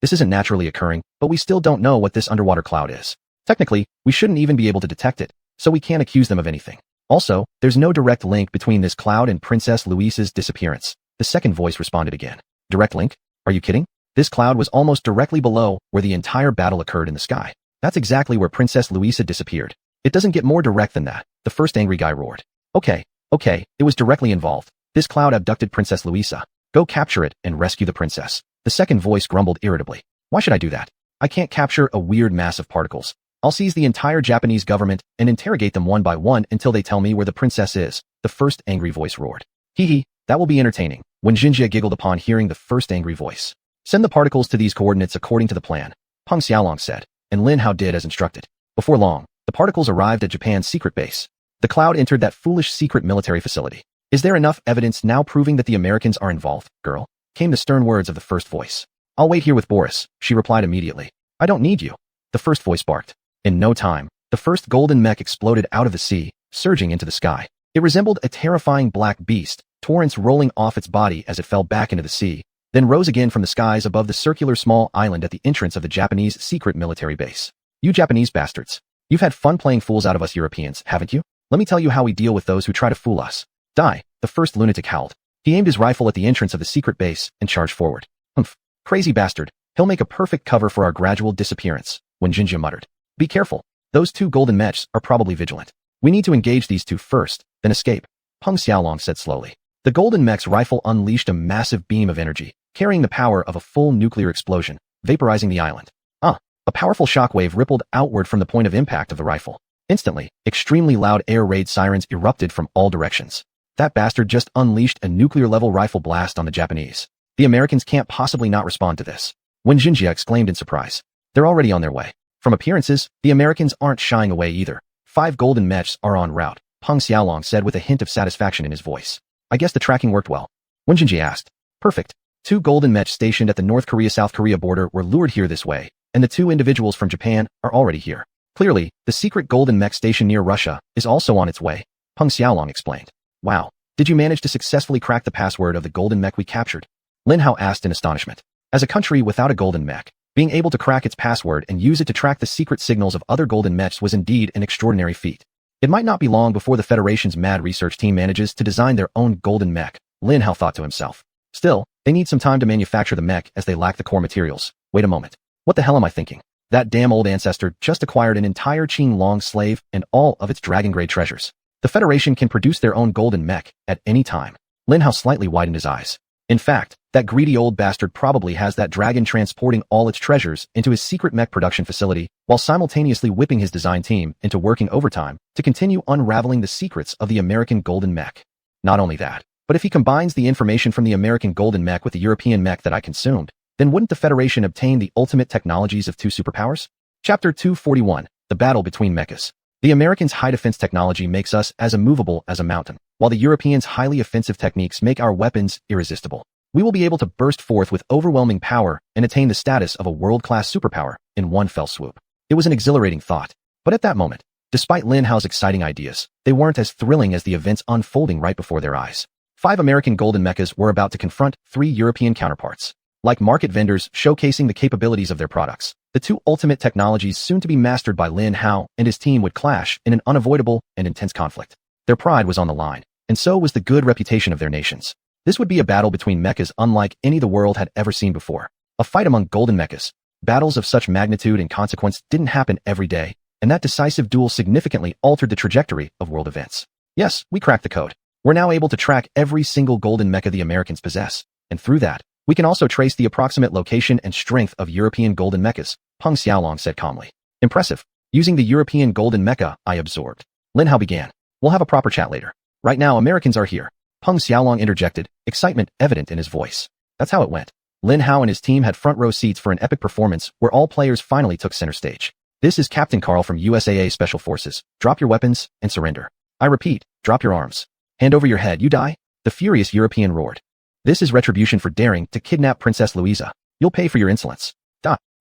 this isn't naturally occurring, but we still don't know what this underwater cloud is. Technically, we shouldn't even be able to detect it, so we can't accuse them of anything. Also, there's no direct link between this cloud and Princess Louisa's disappearance. The second voice responded again. Direct link? Are you kidding? This cloud was almost directly below where the entire battle occurred in the sky. That's exactly where Princess Louisa disappeared. It doesn't get more direct than that, the first angry guy roared. Okay, it was directly involved. This cloud abducted Princess Louisa. Go capture it and rescue the princess. The second voice grumbled irritably. Why should I do that? I can't capture a weird mass of particles. I'll seize the entire Japanese government and interrogate them one by one until they tell me where the princess is, the first angry voice roared. Hee, that will be entertaining, Wen Xinjie giggled upon hearing the first angry voice. Send the particles to these coordinates according to the plan, Peng Xiaolong said, and Lin Hao did as instructed. Before long, the particles arrived at Japan's secret base. The cloud entered that foolish secret military facility. Is there enough evidence now proving that the Americans are involved, girl? Came the stern words of the first voice. I'll wait here with Boris, she replied immediately. I don't need you, the first voice barked. In no time, the first golden mech exploded out of the sea, surging into the sky. It resembled a terrifying black beast, torrents rolling off its body as it fell back into the sea, then rose again from the skies above the circular small island at the entrance of the Japanese secret military base. You Japanese bastards. You've had fun playing fools out of us Europeans, haven't you? Let me tell you how we deal with those who try to fool us. Die, the first lunatic howled. He aimed his rifle at the entrance of the secret base and charged forward. Humph. Crazy bastard. He'll make a perfect cover for our gradual disappearance, Xuanyuan muttered. Be careful. Those two golden mechs are probably vigilant. We need to engage these two first, then escape, Peng Xiaolong said slowly. The golden mech's rifle unleashed a massive beam of energy, carrying the power of a full nuclear explosion, vaporizing the island. A powerful shockwave rippled outward from the point of impact of the rifle. Instantly, extremely loud air raid sirens erupted from all directions. That bastard just unleashed a nuclear-level rifle blast on the Japanese. The Americans can't possibly not respond to this. Xuanyuan exclaimed in surprise. They're already on their way. From appearances, the Americans aren't shying away either. 5 golden mechs are en route, Peng Xiaolong said with a hint of satisfaction in his voice. I guess the tracking worked well. Xuanyuan asked. Perfect. 2 golden mechs stationed at the North Korea-South Korea border were lured here this way, and the 2 individuals from Japan are already here. Clearly, the secret golden mech station near Russia is also on its way, Peng Xiaolong explained. Wow. Did you manage to successfully crack the password of the golden mech we captured? Lin Hao asked in astonishment. As a country without a golden mech, being able to crack its password and use it to track the secret signals of other golden mechs was indeed an extraordinary feat. It might not be long before the Federation's mad research team manages to design their own golden mech, Lin Hao thought to himself. Still, they need some time to manufacture the mech as they lack the core materials. Wait a moment. What the hell am I thinking? That damn old ancestor just acquired an entire Qing-Long slave and all of its dragon-grade treasures. The Federation can produce their own golden mech at any time. Lin Hao slightly widened his eyes. In fact, that greedy old bastard probably has that dragon transporting all its treasures into his secret mech production facility while simultaneously whipping his design team into working overtime to continue unraveling the secrets of the American golden mech. Not only that, but if he combines the information from the American golden mech with the European mech that I consumed, then wouldn't the Federation obtain the ultimate technologies of 2 superpowers? Chapter 241, The Battle Between Mechas. The Americans' high defense technology makes us as immovable as a mountain, while the Europeans' highly offensive techniques make our weapons irresistible. We will be able to burst forth with overwhelming power and attain the status of a world-class superpower in one fell swoop. It was an exhilarating thought, but at that moment, despite Lin Hao's exciting ideas, they weren't as thrilling as the events unfolding right before their eyes. 5 American golden mechas were about to confront 3 European counterparts. Like market vendors showcasing the capabilities of their products, the 2 ultimate technologies soon to be mastered by Lin Hao and his team would clash in an unavoidable and intense conflict. Their pride was on the line, and so was the good reputation of their nations. This would be a battle between mechas unlike any the world had ever seen before. A fight among golden mechas. Battles of such magnitude and consequence didn't happen every day, and that decisive duel significantly altered the trajectory of world events. Yes, we cracked the code. We're now able to track every single golden mecha the Americans possess, and through that, we can also trace the approximate location and strength of European golden mechas, Peng Xiaolong said calmly. Impressive. Using the European golden mecha, I absorbed. Lin Hao began. We'll have a proper chat later. Right now, Americans are here. Peng Xiaolong interjected, excitement evident in his voice. That's how it went. Lin Hao and his team had front row seats for an epic performance where all players finally took center stage. This is Captain Carl from USAA Special Forces. Drop your weapons and surrender. I repeat, drop your arms. Hand over your head, you die? The furious European roared. This is retribution for daring to kidnap Princess Louisa. You'll pay for your insolence.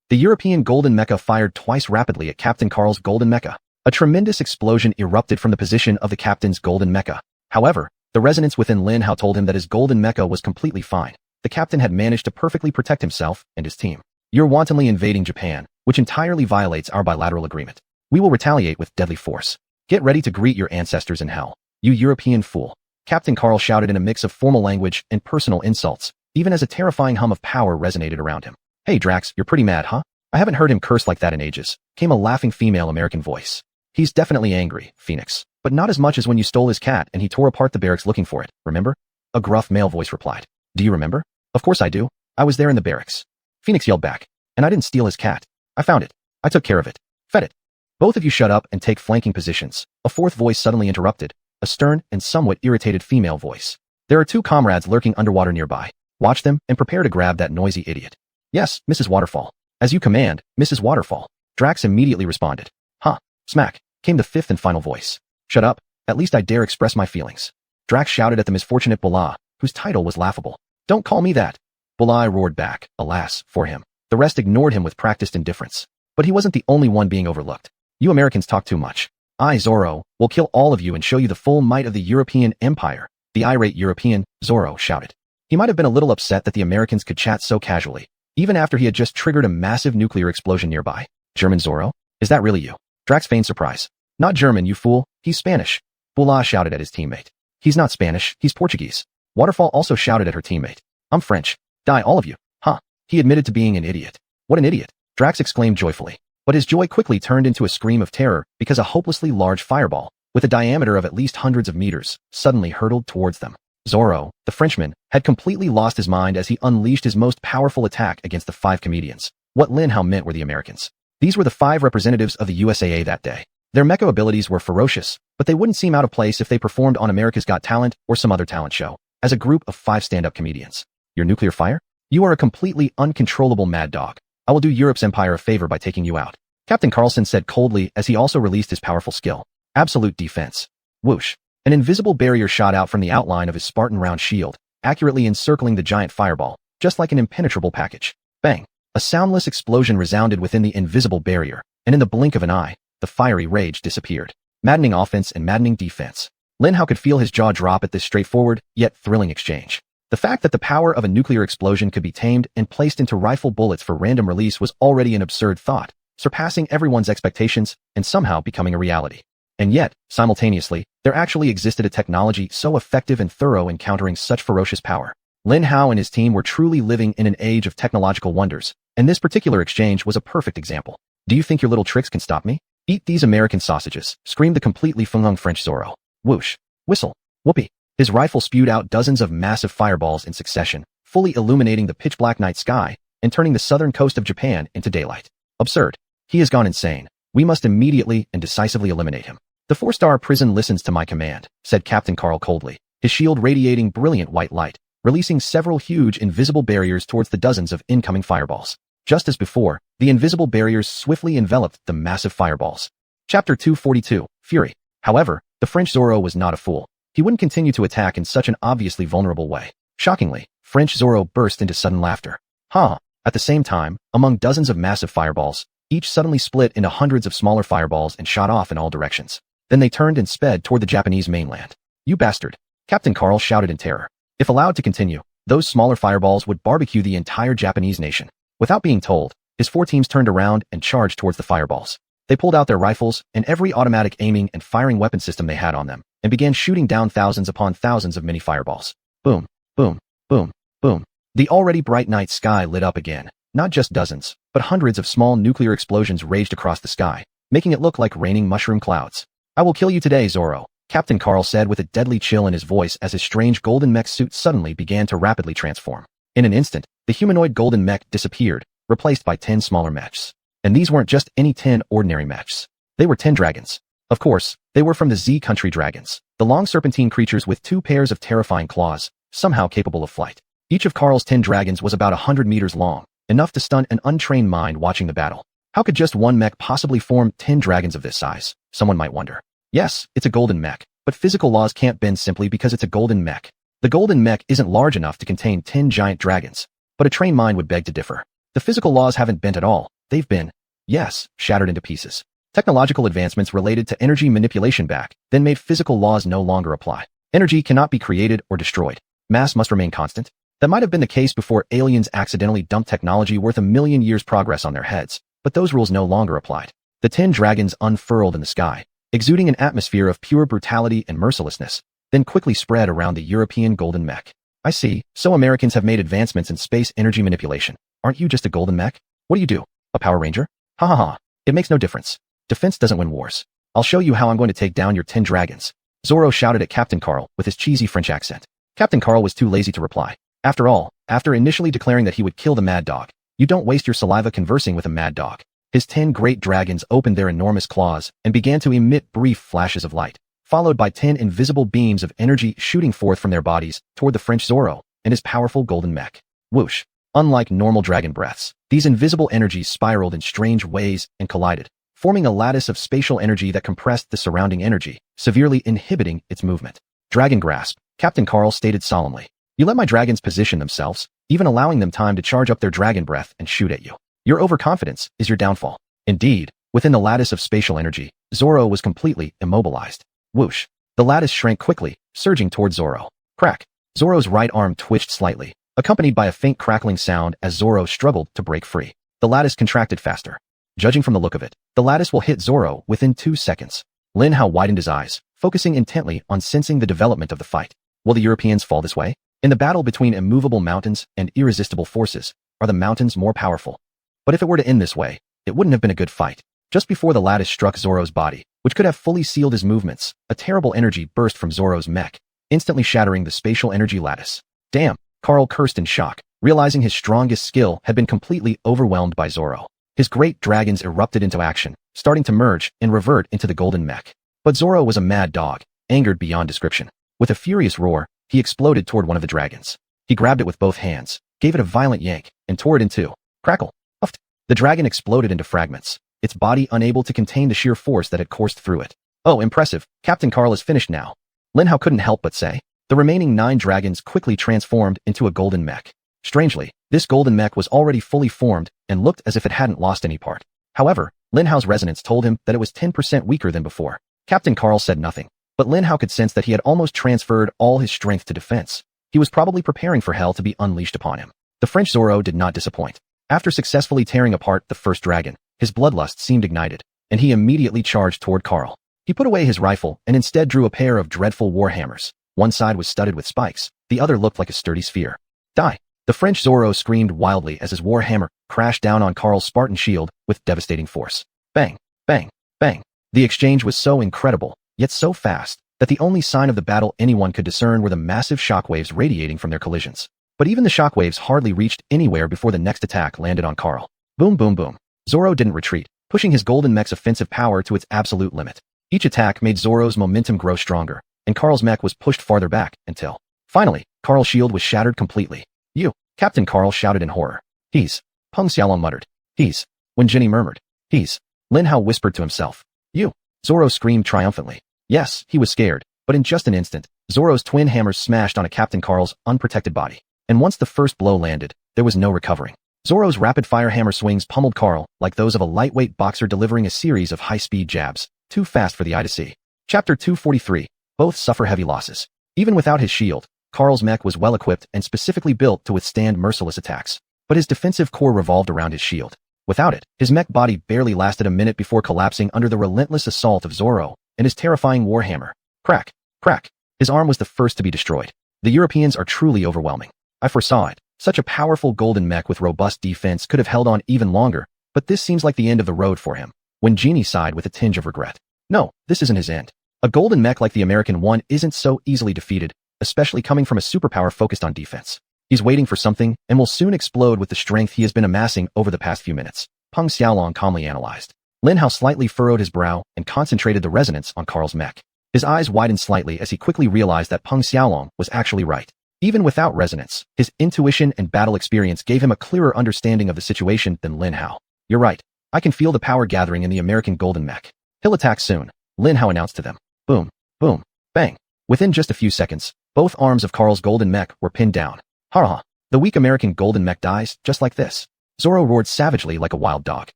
The European golden mecha fired twice rapidly at Captain Carl's golden mecha. A tremendous explosion erupted from the position of the captain's golden mecha. However, the resonance within Lin Hao told him that his golden mecha was completely fine. The captain had managed to perfectly protect himself and his team. You're wantonly invading Japan, which entirely violates our bilateral agreement. We will retaliate with deadly force. Get ready to greet your ancestors in hell. You European fool. Captain Carl shouted in a mix of formal language and personal insults, even as a terrifying hum of power resonated around him. Hey Drax, you're pretty mad, huh? I haven't heard him curse like that in ages, came a laughing female American voice. He's definitely angry, Phoenix, but not as much as when you stole his cat and he tore apart the barracks looking for it, remember? A gruff male voice replied. Do you remember? Of course I do. I was there in the barracks. Phoenix yelled back. And I didn't steal his cat. I found it. I took care of it. Fed it. Both of you shut up and take flanking positions. A fourth voice suddenly interrupted. A stern and somewhat irritated female voice. There are 2 comrades lurking underwater nearby. Watch them and prepare to grab that noisy idiot. Yes, Mrs. Waterfall. As you command, Mrs. Waterfall. Drax immediately responded. Huh. Smack, came the 5th and final voice. Shut up. At least I dare express my feelings. Drax shouted at the misfortunate Bula, whose title was laughable. Don't call me that. Bula roared back, alas, for him. The rest ignored him with practiced indifference. But he wasn't the only one being overlooked. You Americans talk too much. I, Zorro, will kill all of you and show you the full might of the European Empire, the irate European, Zorro shouted. He might have been a little upset that the Americans could chat so casually, even after he had just triggered a massive nuclear explosion nearby. German Zorro? Is that really you? Drax feigned surprise. Not German, you fool, he's Spanish. Bula shouted at his teammate. He's not Spanish, he's Portuguese. Waterfall also shouted at her teammate. I'm French. Die all of you. Huh. He admitted to being an idiot. What an idiot. Drax exclaimed joyfully. But his joy quickly turned into a scream of terror because a hopelessly large fireball, with a diameter of at least hundreds of meters, suddenly hurtled towards them. Zoro, the Frenchman, had completely lost his mind as he unleashed his most powerful attack against the 5 comedians. What Lin Hao meant were the Americans. These were the 5 representatives of the USAA that day. Their mecha abilities were ferocious, but they wouldn't seem out of place if they performed on America's Got Talent or some other talent show, as a group of 5 stand-up comedians. Your nuclear fire? You are a completely uncontrollable mad dog. I will do Europe's empire a favor by taking you out. Captain Carlson said coldly as he also released his powerful skill. Absolute defense. Whoosh. An invisible barrier shot out from the outline of his Spartan round shield, accurately encircling the giant fireball, just like an impenetrable package. Bang. A soundless explosion resounded within the invisible barrier, and in the blink of an eye, the fiery rage disappeared. Maddening offense and maddening defense. Lin Hao could feel his jaw drop at this straightforward, yet thrilling exchange. The fact that the power of a nuclear explosion could be tamed and placed into rifle bullets for random release was already an absurd thought, surpassing everyone's expectations and somehow becoming a reality. And yet, simultaneously, there actually existed a technology so effective and thorough in countering such ferocious power. Lin Hao and his team were truly living in an age of technological wonders, and this particular exchange was a perfect example. Do you think your little tricks can stop me? Eat these American sausages, screamed the completely feng-hung French Zoro. Whoosh. Whistle. Whoopee. His rifle spewed out dozens of massive fireballs in succession, fully illuminating the pitch-black night sky and turning the southern coast of Japan into daylight. Absurd. He has gone insane. We must immediately and decisively eliminate him. The 4-star prison listens to my command, said Captain Carl coldly, his shield radiating brilliant white light, releasing several huge invisible barriers towards the dozens of incoming fireballs. Just as before, the invisible barriers swiftly enveloped the massive fireballs. Chapter 242, Fury. However, the French Zoro was not a fool. He wouldn't continue to attack in such an obviously vulnerable way. Shockingly, French Zoro burst into sudden laughter. Ha! At the same time, among dozens of massive fireballs, each suddenly split into hundreds of smaller fireballs and shot off in all directions. Then they turned and sped toward the Japanese mainland. You bastard! Captain Carl shouted in terror. If allowed to continue, those smaller fireballs would barbecue the entire Japanese nation. Without being told, his 4 teams turned around and charged towards the fireballs. They pulled out their rifles and every automatic aiming and firing weapon system they had on them, and began shooting down thousands upon thousands of mini fireballs. Boom, boom, boom, boom. The already bright night sky lit up again. Not just dozens, but hundreds of small nuclear explosions raged across the sky, making it look like raining mushroom clouds. I will kill you today, Zoro, Captain Carl said with a deadly chill in his voice as his strange golden mech suit suddenly began to rapidly transform. In an instant, the humanoid golden mech disappeared, replaced by 10 smaller mechs. And these weren't just any 10 ordinary mechs. They were 10 dragons. Of course, they were from the Z country dragons, the long serpentine creatures with 2 pairs of terrifying claws, somehow capable of flight. Each of Carl's 10 dragons was about 100 meters long, enough to stun an untrained mind watching the battle. How could just one mech possibly form 10 dragons of this size? Someone might wonder. Yes, it's a golden mech, but physical laws can't bend simply because it's a golden mech. The golden mech isn't large enough to contain 10 giant dragons, but a trained mind would beg to differ. The physical laws haven't bent at all. They've been, yes, shattered into pieces. Technological advancements related to energy manipulation then made physical laws no longer apply. Energy cannot be created or destroyed. Mass must remain constant. That might have been the case before aliens accidentally dumped technology worth 1,000,000 years' progress on their heads, but those rules no longer applied. The 10 dragons unfurled in the sky, exuding an atmosphere of pure brutality and mercilessness, then quickly spread around the European golden mech. I see, so Americans have made advancements in space energy manipulation. Aren't you just a golden mech? What do you do? A Power Ranger? Ha ha ha. It makes no difference. Defense doesn't win wars. I'll show you how I'm going to take down your 10 dragons. Zoro shouted at Captain Carl with his cheesy French accent. Captain Carl was too lazy to reply. After all, after initially declaring that he would kill the mad dog, you don't waste your saliva conversing with a mad dog. His 10 great dragons opened their enormous claws and began to emit brief flashes of light, followed by 10 invisible beams of energy shooting forth from their bodies toward the French Zoro and his powerful golden mech. Whoosh. Unlike normal dragon breaths, these invisible energies spiraled in strange ways and collided, forming a lattice of spatial energy that compressed the surrounding energy, severely inhibiting its movement. Dragon grasp, Captain Carl stated solemnly. You let my dragons position themselves, even allowing them time to charge up their dragon breath and shoot at you. Your overconfidence is your downfall. Indeed, within the lattice of spatial energy, Zoro was completely immobilized. Whoosh. The lattice shrank quickly, surging toward Zoro. Crack. Zoro's right arm twitched slightly, accompanied by a faint crackling sound as Zoro struggled to break free. The lattice contracted faster. Judging from the look of it, the lattice will hit Zoro within 2 seconds. Lin Hao widened his eyes, focusing intently on sensing the development of the fight. Will the Europeans fall this way? In the battle between immovable mountains and irresistible forces, are the mountains more powerful? But if it were to end this way, it wouldn't have been a good fight. Just before the lattice struck Zoro's body, which could have fully sealed his movements, a terrible energy burst from Zoro's mech, instantly shattering the spatial energy lattice. Damn, Carl cursed in shock, realizing his strongest skill had been completely overwhelmed by Zoro. His great dragons erupted into action, starting to merge and revert into the golden mech. But Zoro was a mad dog, angered beyond description. With a furious roar, he exploded toward one of the dragons. He grabbed it with both hands, gave it a violent yank, and tore it in two. Crackle. Puffed. The dragon exploded into fragments, its body unable to contain the sheer force that had coursed through it. Oh, impressive. Captain Carl is finished now. Lin Hao couldn't help but say. The remaining 9 dragons quickly transformed into a golden mech. Strangely, this golden mech was already fully formed and looked as if it hadn't lost any part. However, Lin Hao's resonance told him that it was 10% weaker than before. Captain Carl said nothing, but Lin Hao could sense that he had almost transferred all his strength to defense. He was probably preparing for hell to be unleashed upon him. The French Zoro did not disappoint. After successfully tearing apart the first dragon, his bloodlust seemed ignited, and he immediately charged toward Carl. He put away his rifle and instead drew a pair of dreadful war hammers. One side was studded with spikes, the other looked like a sturdy sphere. Die! The French Zoro screamed wildly as his war hammer crashed down on Carl's Spartan shield with devastating force. Bang! Bang! Bang! The exchange was so incredible, yet so fast, that the only sign of the battle anyone could discern were the massive shockwaves radiating from their collisions. But even the shockwaves hardly reached anywhere before the next attack landed on Carl. Boom boom boom. Zoro didn't retreat, pushing his golden mech's offensive power to its absolute limit. Each attack made Zoro's momentum grow stronger, and Carl's mech was pushed farther back until, finally, Carl's shield was shattered completely. You! Captain Carl shouted in horror. He's. Peng Xiaolong muttered. He's. When Jenny murmured. He's. Lin Hao whispered to himself. You! Zoro screamed triumphantly. Yes, he was scared, but in just an instant, Zoro's twin hammers smashed onto Captain Carl's unprotected body. And once the first blow landed, there was no recovering. Zoro's rapid-fire hammer swings pummeled Carl like those of a lightweight boxer delivering a series of high-speed jabs, too fast for the eye to see. Chapter 243. Both suffer heavy losses. Even without his shield, Carl's mech was well-equipped and specifically built to withstand merciless attacks. But his defensive core revolved around his shield. Without it, his mech body barely lasted a minute before collapsing under the relentless assault of Zoro and his terrifying warhammer. Crack! Crack! His arm was the first to be destroyed. The Europeans are truly overwhelming. I foresaw it. Such a powerful golden mech with robust defense could have held on even longer, but this seems like the end of the road for him. When Genie sighed with a tinge of regret. No, this isn't his end. A golden mech like the American one isn't so easily defeated, especially coming from a superpower focused on defense. He's waiting for something and will soon explode with the strength he has been amassing over the past few minutes. Peng Xiaolong calmly analyzed. Lin Hao slightly furrowed his brow and concentrated the resonance on Carl's mech. His eyes widened slightly as he quickly realized that Peng Xiaolong was actually right. Even without resonance, his intuition and battle experience gave him a clearer understanding of the situation than Lin Hao. You're right. I can feel the power gathering in the American golden mech. He'll attack soon, Lin Hao announced to them. Boom, boom, bang. Within just a few seconds, both arms of Carl's golden mech were pinned down. Ha ha. The weak American golden mech dies just like this. Zoro roared savagely like a wild dog.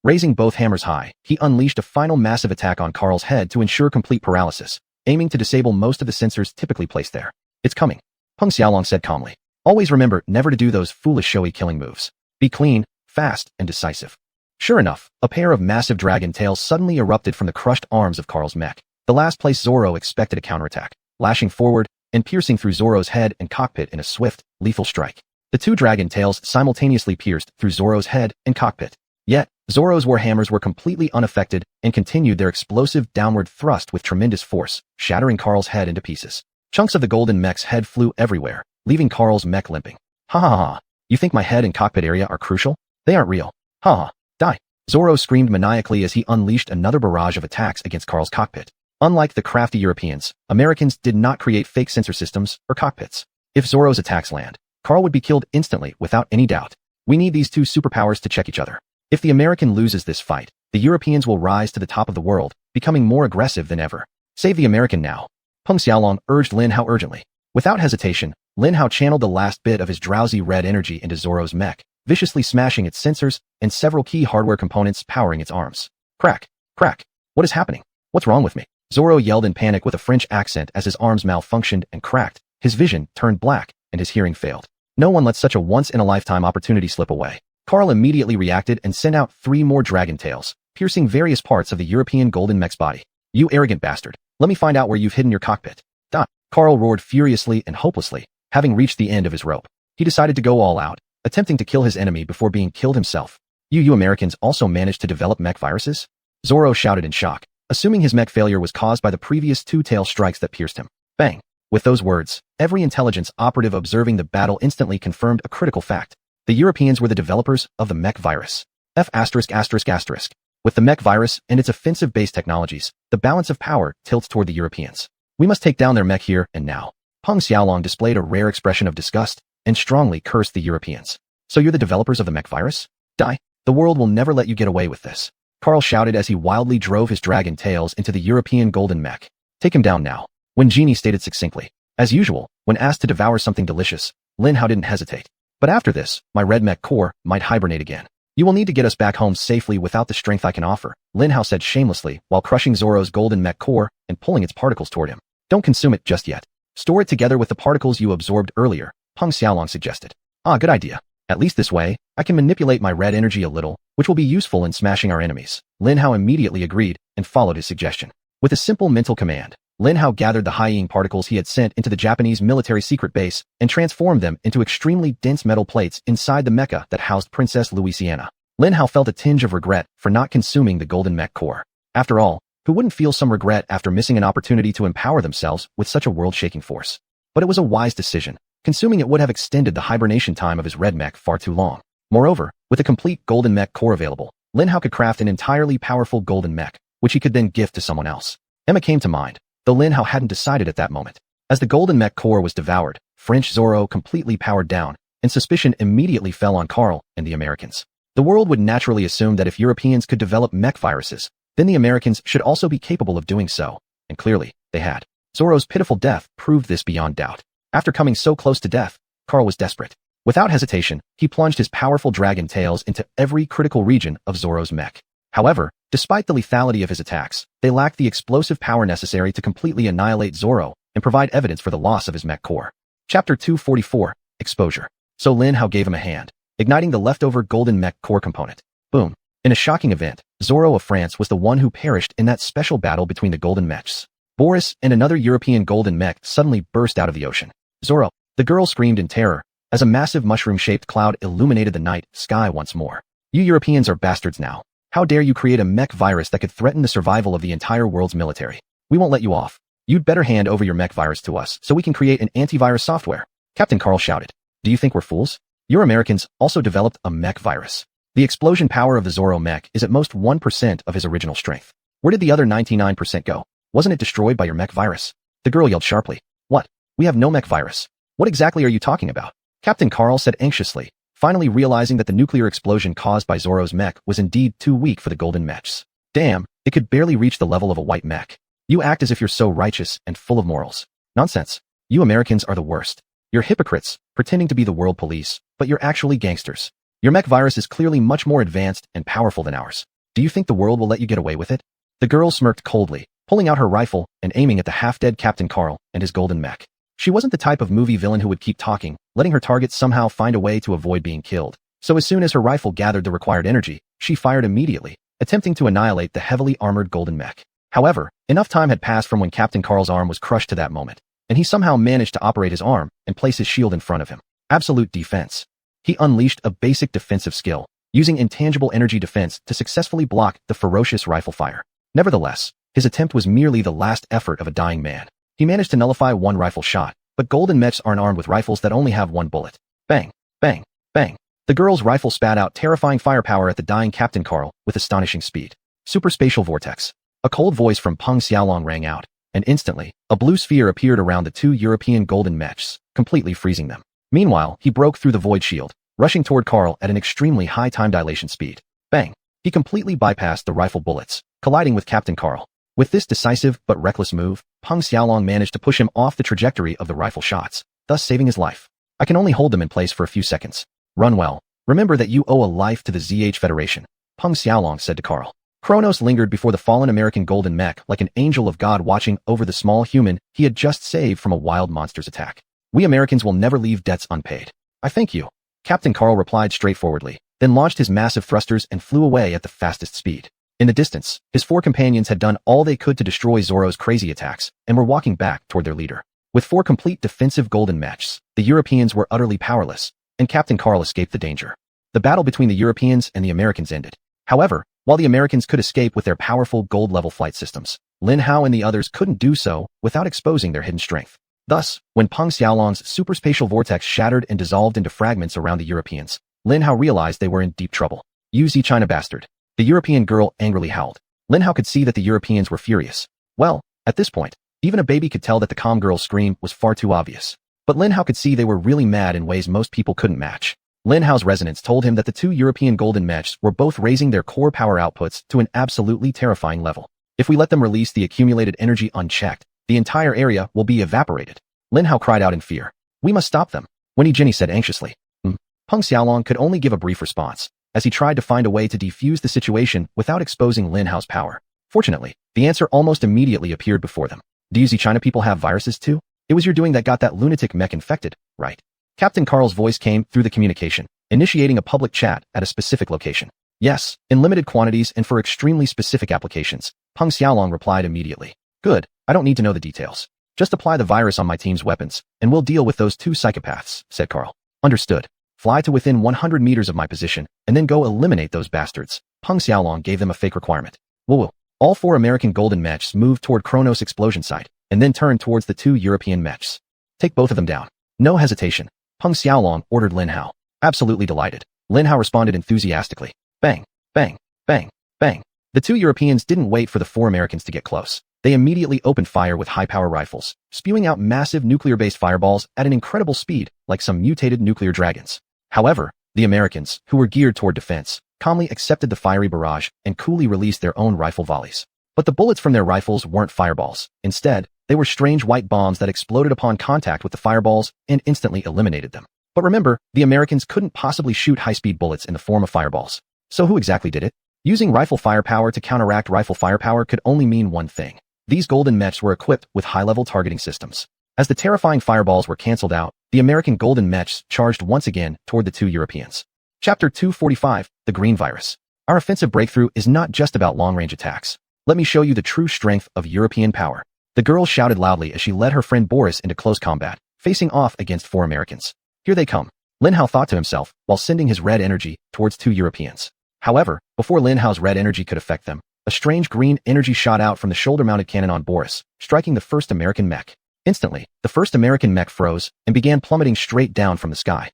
Raising both hammers high, he unleashed a final massive attack on Carl's head to ensure complete paralysis, aiming to disable most of the sensors typically placed there. It's coming. Peng Xiaolong said calmly. Always remember never to do those foolish showy killing moves. Be clean, fast, and decisive. Sure enough, a pair of massive dragon tails suddenly erupted from the crushed arms of Carl's mech. The last place Zoro expected a counterattack, lashing forward and piercing through Zoro's head and cockpit in a swift, lethal strike. The two dragon tails simultaneously pierced through Zoro's head and cockpit. Yet, Zoro's warhammers were completely unaffected and continued their explosive downward thrust with tremendous force, shattering Carl's head into pieces. Chunks of the golden mech's head flew everywhere, leaving Carl's mech limping. Ha ha ha. You think my head and cockpit area are crucial? They aren't real. Ha ha. Die. Zoro screamed maniacally as he unleashed another barrage of attacks against Carl's cockpit. Unlike the crafty Europeans, Americans did not create fake sensor systems or cockpits. If Zoro's attacks land, Carl would be killed instantly without any doubt. We need these two superpowers to check each other. If the American loses this fight, the Europeans will rise to the top of the world, becoming more aggressive than ever. Save the American now. Peng Xiaolong urged Lin Hao urgently. Without hesitation, Lin Hao channeled the last bit of his drowsy red energy into Zoro's mech, viciously smashing its sensors and several key hardware components powering its arms. Crack! Crack! What is happening? What's wrong with me? Zoro yelled in panic with a French accent as his arms malfunctioned and cracked, his vision turned black, and his hearing failed. No one lets such a once-in-a-lifetime opportunity slip away. Carl immediately reacted and sent out 3 more dragon tails, piercing various parts of the European golden mech's body. You arrogant bastard. Let me find out where you've hidden your cockpit. Dot. Carl roared furiously and hopelessly, Having reached the end of his rope, he decided to go all out, attempting to kill his enemy before being killed himself. You Americans also managed to develop mech viruses? Zoro shouted in shock, assuming his mech failure was caused by the previous two tail strikes that pierced him. Bang! With those words, every intelligence operative observing the battle instantly confirmed a critical fact. The Europeans were the developers of the mech virus. With the mech virus and its offensive-based technologies, the balance of power tilts toward the Europeans. We must take down their mech here and now. Peng Xiaolong displayed a rare expression of disgust and strongly cursed the Europeans. So you're the developers of the mech virus? Die! The world will never let you get away with this. Carl shouted as he wildly drove his dragon tails into the European golden mech. Take him down now. When Genie stated succinctly. As usual, when asked to devour something delicious, Lin Hao didn't hesitate. But after this, my red mech core might hibernate again. You will need to get us back home safely without the strength I can offer, Lin Hao said shamelessly while crushing Zoro's golden mech core and pulling its particles toward him. Don't consume it just yet. Store it together with the particles you absorbed earlier, Peng Xiaolong suggested. Ah, good idea. At least this way, I can manipulate my red energy a little, which will be useful in smashing our enemies. Lin Hao immediately agreed and followed his suggestion. With a simple mental command, Lin Hao gathered the high-ing particles he had sent into the Japanese military secret base and transformed them into extremely dense metal plates inside the mecha that housed Princess Louisiana. Lin Hao felt a tinge of regret for not consuming the golden mech core. After all, who wouldn't feel some regret after missing an opportunity to empower themselves with such a world-shaking force? But it was a wise decision. Consuming it would have extended the hibernation time of his red mech far too long. Moreover, with a complete golden mech core available, Lin Hao could craft an entirely powerful golden mech, which he could then gift to someone else. Emma came to mind, though Lin Hao hadn't decided at that moment. As the golden mech core was devoured, French Zoro completely powered down, and suspicion immediately fell on Carl and the Americans. The world would naturally assume that if Europeans could develop mech viruses, then the Americans should also be capable of doing so, and clearly, they had. Zoro's pitiful death proved this beyond doubt. After coming so close to death, Carl was desperate. Without hesitation, he plunged his powerful dragon tails into every critical region of Zoro's mech. However, despite the lethality of his attacks, they lacked the explosive power necessary to completely annihilate Zoro and provide evidence for the loss of his mech core. Chapter 244, Exposure. So Lin Hao gave him a hand, igniting the leftover golden mech core component. Boom. In a shocking event, Zoro of France was the one who perished in that special battle between the golden mechs. Boris and another European golden mech suddenly burst out of the ocean. Zoro, the girl screamed in terror, as a massive mushroom-shaped cloud illuminated the night sky once more. You Europeans are bastards now. How dare you create a mech virus that could threaten the survival of the entire world's military? We won't let you off. You'd better hand over your mech virus to us so we can create an antivirus software. Captain Carl shouted. Do you think we're fools? Your Americans also developed a mech virus. The explosion power of the Zoro mech is at most 1% of his original strength. Where did the other 99% go? Wasn't it destroyed by your mech virus? The girl yelled sharply. What? We have no mech virus. What exactly are you talking about? Captain Carl said anxiously, finally realizing that the nuclear explosion caused by Zoro's mech was indeed too weak for the golden mechs. Damn, it could barely reach the level of a white mech. You act as if you're so righteous and full of morals. Nonsense. You Americans are the worst. You're hypocrites, pretending to be the world police, but you're actually gangsters. Your mech virus is clearly much more advanced and powerful than ours. Do you think the world will let you get away with it? The girl smirked coldly, pulling out her rifle and aiming at the half-dead Captain Carl and his golden mech. She wasn't the type of movie villain who would keep talking, letting her target somehow find a way to avoid being killed. So as soon as her rifle gathered the required energy, she fired immediately, attempting to annihilate the heavily armored golden mech. However, enough time had passed from when Captain Carl's arm was crushed to that moment, and he somehow managed to operate his arm and place his shield in front of him. Absolute defense. He unleashed a basic defensive skill, using intangible energy defense to successfully block the ferocious rifle fire. Nevertheless, his attempt was merely the last effort of a dying man. He managed to nullify one rifle shot, but golden mechs aren't armed with rifles that only have one bullet. Bang, bang, bang. The girl's rifle spat out terrifying firepower at the dying Captain Carl with astonishing speed. Superspatial vortex. A cold voice from Peng Xiaolong rang out, and instantly, a blue sphere appeared around the two European golden mechs, completely freezing them. Meanwhile, he broke through the void shield, rushing toward Carl at an extremely high time dilation speed. Bang. He completely bypassed the rifle bullets, colliding with Captain Carl. With this decisive but reckless move, Peng Xiaolong managed to push him off the trajectory of the rifle shots, thus saving his life. I can only hold them in place for a few seconds. Run well. Remember that you owe a life to the ZH Federation, Peng Xiaolong said to Carl. Kronos lingered before the fallen American golden mech like an angel of God watching over the small human he had just saved from a wild monster's attack. We Americans will never leave debts unpaid. I thank you. Captain Carl replied straightforwardly, then launched his massive thrusters and flew away at the fastest speed. In the distance, his four companions had done all they could to destroy Zoro's crazy attacks and were walking back toward their leader. With 4 complete defensive golden mechs, the Europeans were utterly powerless, and Captain Carl escaped the danger. The battle between the Europeans and the Americans ended. However, while the Americans could escape with their powerful gold-level flight systems, Lin Hao and the others couldn't do so without exposing their hidden strength. Thus, when Peng Xiaolong's superspatial vortex shattered and dissolved into fragments around the Europeans, Lin Hao realized they were in deep trouble. "You China bastard!" The European girl angrily howled. Lin Hao could see that the Europeans were furious. Well, at this point, even a baby could tell that the calm girl's scream was far too obvious. But Lin Hao could see they were really mad in ways most people couldn't match. Lin Hao's resonance told him that the 2 European golden mechs were both raising their core power outputs to an absolutely terrifying level. If we let them release the accumulated energy unchecked, the entire area will be evaporated. Lin Hao cried out in fear. "We must stop them," Winnie Jinny said anxiously. Peng Xiaolong could only give a brief response, as he tried to find a way to defuse the situation without exposing Lin Hao's power. Fortunately, the answer almost immediately appeared before them. "Do you China people have viruses too? It was your doing that got that lunatic mech infected, right?" Captain Carl's voice came through the communication, initiating a public chat at a specific location. "Yes, in limited quantities and for extremely specific applications," Peng Xiaolong replied immediately. "Good, I don't need to know the details. Just apply the virus on my team's weapons, and we'll deal with those 2 psychopaths," said Carl. "Understood. Fly to within 100 meters of my position, and then go eliminate those bastards." Peng Xiaolong gave them a fake requirement. Woo. All 4 American golden mechs moved toward Kronos' explosion site, and then turned towards the 2 European mechs. "Take both of them down." No hesitation, Peng Xiaolong ordered Lin Hao. Absolutely delighted, Lin Hao responded enthusiastically. Bang, bang, bang, bang. The 2 Europeans didn't wait for the 4 Americans to get close. They immediately opened fire with high-power rifles, spewing out massive nuclear-based fireballs at an incredible speed, like some mutated nuclear dragons. However, the Americans, who were geared toward defense, calmly accepted the fiery barrage and coolly released their own rifle volleys. But the bullets from their rifles weren't fireballs. Instead, they were strange white bombs that exploded upon contact with the fireballs and instantly eliminated them. But remember, the Americans couldn't possibly shoot high-speed bullets in the form of fireballs. So who exactly did it? Using rifle firepower to counteract rifle firepower could only mean one thing. These golden mechs were equipped with high-level targeting systems. As the terrifying fireballs were cancelled out, the American golden mechs charged once again toward the 2 Europeans. Chapter 245, The Green Virus. Our offensive breakthrough is not just about long-range attacks. Let me show you the true strength of European power. The girl shouted loudly as she led her friend Boris into close combat, facing off against 4 Americans. Here they come, Lin Hao thought to himself, while sending his red energy towards 2 Europeans. However, before Lin Hao's red energy could affect them, a strange green energy shot out from the shoulder-mounted cannon on Boris, striking the first American mech. Instantly, the first American mech froze and began plummeting straight down from the sky.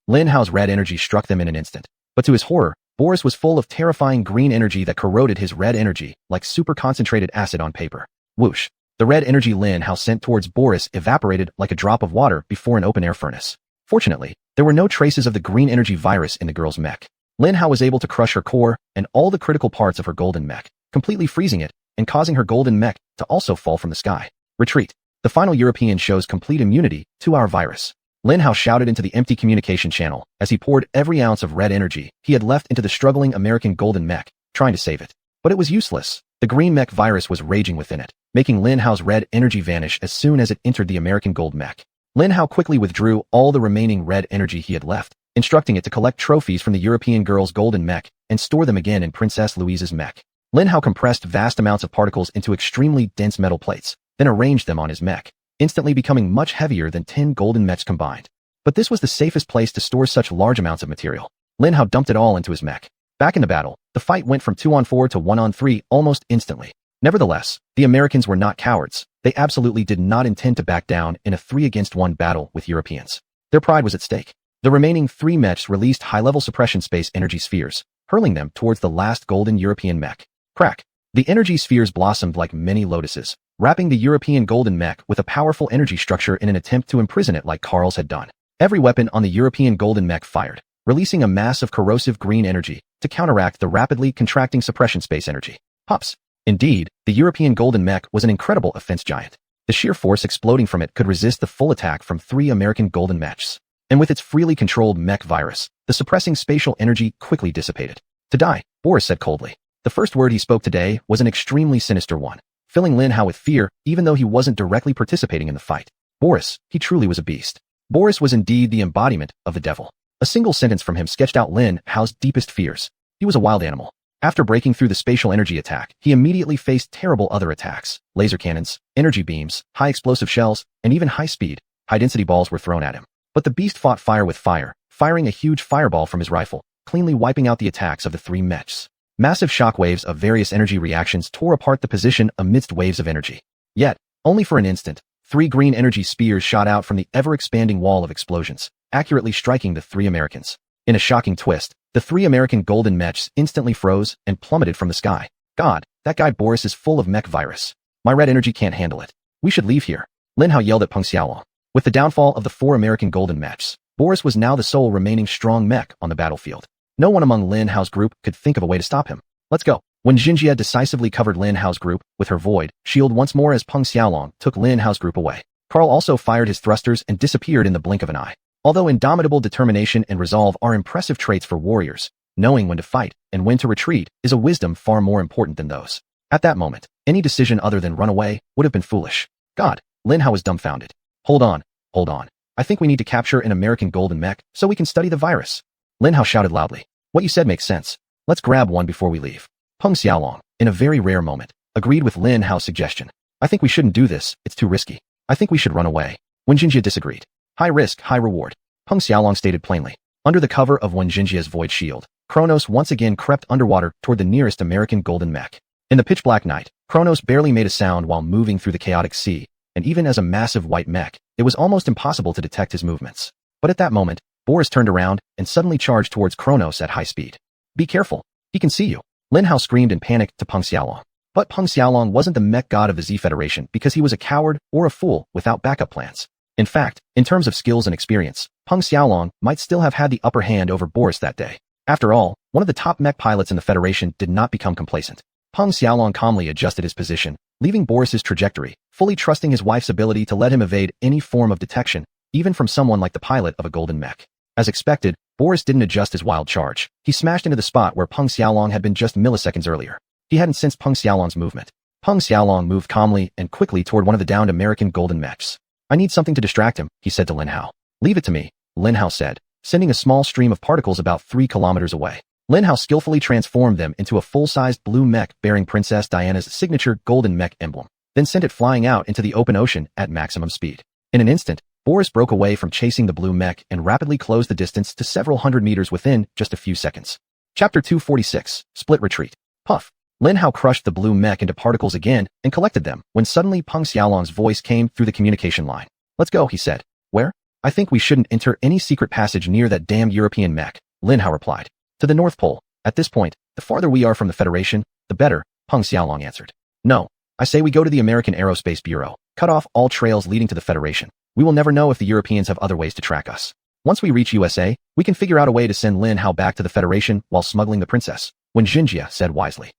Lin Hao's red energy struck them in an instant. But to his horror, Boris was full of terrifying green energy that corroded his red energy like super-concentrated acid on paper. Whoosh! The red energy Lin Hao sent towards Boris evaporated like a drop of water before an open-air furnace. Fortunately, there were no traces of the green energy virus in the girl's mech. Lin Hao was able to crush her core and all the critical parts of her golden mech, completely freezing it and causing her golden mech to also fall from the sky. Retreat! The final European shows complete immunity to our virus. Lin Hao shouted into the empty communication channel as he poured every ounce of red energy he had left into the struggling American golden mech, trying to save it. But it was useless. The green mech virus was raging within it, making Lin Hao's red energy vanish as soon as it entered the American gold mech. Lin Hao quickly withdrew all the remaining red energy he had left, instructing it to collect trophies from the European girl's golden mech and store them again in Princess Louise's mech. Lin Hao compressed vast amounts of particles into extremely dense metal plates, then arranged them on his mech, instantly becoming much heavier than 10 golden mechs combined. But this was the safest place to store such large amounts of material. Lin Hao dumped it all into his mech. Back in the battle, the fight went from 2-on-4 to 1-on-3 almost instantly. Nevertheless, the Americans were not cowards. They absolutely did not intend to back down in a 3-against-1 battle with Europeans. Their pride was at stake. The remaining 3 mechs released high-level suppression space energy spheres, hurling them towards the last golden European mech. Crack! The energy spheres blossomed like many lotuses, wrapping the European golden mech with a powerful energy structure in an attempt to imprison it like Carl's had done. Every weapon on the European golden mech fired, releasing a mass of corrosive green energy to counteract the rapidly contracting suppression space energy. Hops! Indeed, the European golden mech was an incredible offense giant. The sheer force exploding from it could resist the full attack from 3 American golden mechs. And with its freely controlled mech virus, the suppressing spatial energy quickly dissipated. To die, Boris said coldly. The first word he spoke today was an extremely sinister one, filling Lin Hao with fear even though he wasn't directly participating in the fight. Boris, he truly was a beast. Boris was indeed the embodiment of the devil. A single sentence from him sketched out Lin Hao's deepest fears. He was a wild animal. After breaking through the spatial energy attack, he immediately faced terrible other attacks. Laser cannons, energy beams, high explosive shells, and even high-speed, high-density balls were thrown at him. But the beast fought fire with fire, firing a huge fireball from his rifle, cleanly wiping out the attacks of the three mechs. Massive shockwaves of various energy reactions tore apart the position amidst waves of energy. Yet, only for an instant, 3 green energy spears shot out from the ever-expanding wall of explosions, accurately striking the 3 Americans. In a shocking twist, the 3 American golden mechs instantly froze and plummeted from the sky. God, that guy Boris is full of mech virus. My red energy can't handle it. We should leave here. Lin Hao yelled at Peng Xiaolong. With the downfall of the 4 American golden mechs, Boris was now the sole remaining strong mech on the battlefield. No one among Lin Hao's group could think of a way to stop him. Let's go. When Xinjie decisively covered Lin Hao's group with her void shield once more as Peng Xiaolong took Lin Hao's group away. Carl also fired his thrusters and disappeared in the blink of an eye. Although indomitable determination and resolve are impressive traits for warriors, knowing when to fight and when to retreat is a wisdom far more important than those. At that moment, any decision other than run away would have been foolish. God, Lin Hao was dumbfounded. Hold on. I think we need to capture an American golden mech so we can study the virus. Lin Hao shouted loudly. What you said makes sense. Let's grab one before we leave. Peng Xiaolong, in a very rare moment, agreed with Lin Hao's suggestion. I think we shouldn't do this, it's too risky. I think we should run away. Wen Xinjie disagreed. High risk, high reward. Peng Xiaolong stated plainly. Under the cover of Wen Xinjie's void shield, Kronos once again crept underwater toward the nearest American golden mech. In the pitch-black night, Kronos barely made a sound while moving through the chaotic sea, and even as a massive white mech, it was almost impossible to detect his movements. But at that moment, Boris turned around and suddenly charged towards Kronos at high speed. Be careful, he can see you. Lin Hao screamed in panic to Peng Xiaolong. But Peng Xiaolong wasn't the mech god of the Z Federation because he was a coward or a fool without backup plans. In fact, in terms of skills and experience, Peng Xiaolong might still have had the upper hand over Boris that day. After all, one of the top mech pilots in the Federation did not become complacent. Peng Xiaolong calmly adjusted his position, leaving Boris's trajectory, fully trusting his wife's ability to let him evade any form of detection, even from someone like the pilot of a golden mech. As expected, Boris didn't adjust his wild charge. He smashed into the spot where Peng Xiaolong had been just milliseconds earlier. He hadn't sensed Peng Xiaolong's movement. Peng Xiaolong moved calmly and quickly toward one of the downed American golden mechs. I need something to distract him, he said to Lin Hao. Leave it to me, Lin Hao said, sending a small stream of particles about 3 kilometers away. Lin Hao skillfully transformed them into a full-sized blue mech bearing Princess Diana's signature golden mech emblem, then sent it flying out into the open ocean at maximum speed. In an instant, Boris broke away from chasing the blue mech and rapidly closed the distance to several hundred meters within just a few seconds. Chapter 246, Split Retreat. Puff. Lin Hao crushed the blue mech into particles again and collected them when suddenly Peng Xiaolong's voice came through the communication line. Let's go, he said. Where? I think we shouldn't enter any secret passage near that damn European mech, Lin Hao replied. To the North Pole. At this point, the farther we are from the Federation, the better, Peng Xiaolong answered. No. I say we go to the American Aerospace Bureau, cut off all trails leading to the Federation. We will never know if the Europeans have other ways to track us. Once we reach USA, we can figure out a way to send Lin Hao back to the Federation while smuggling the princess, Wen Xinjie said wisely.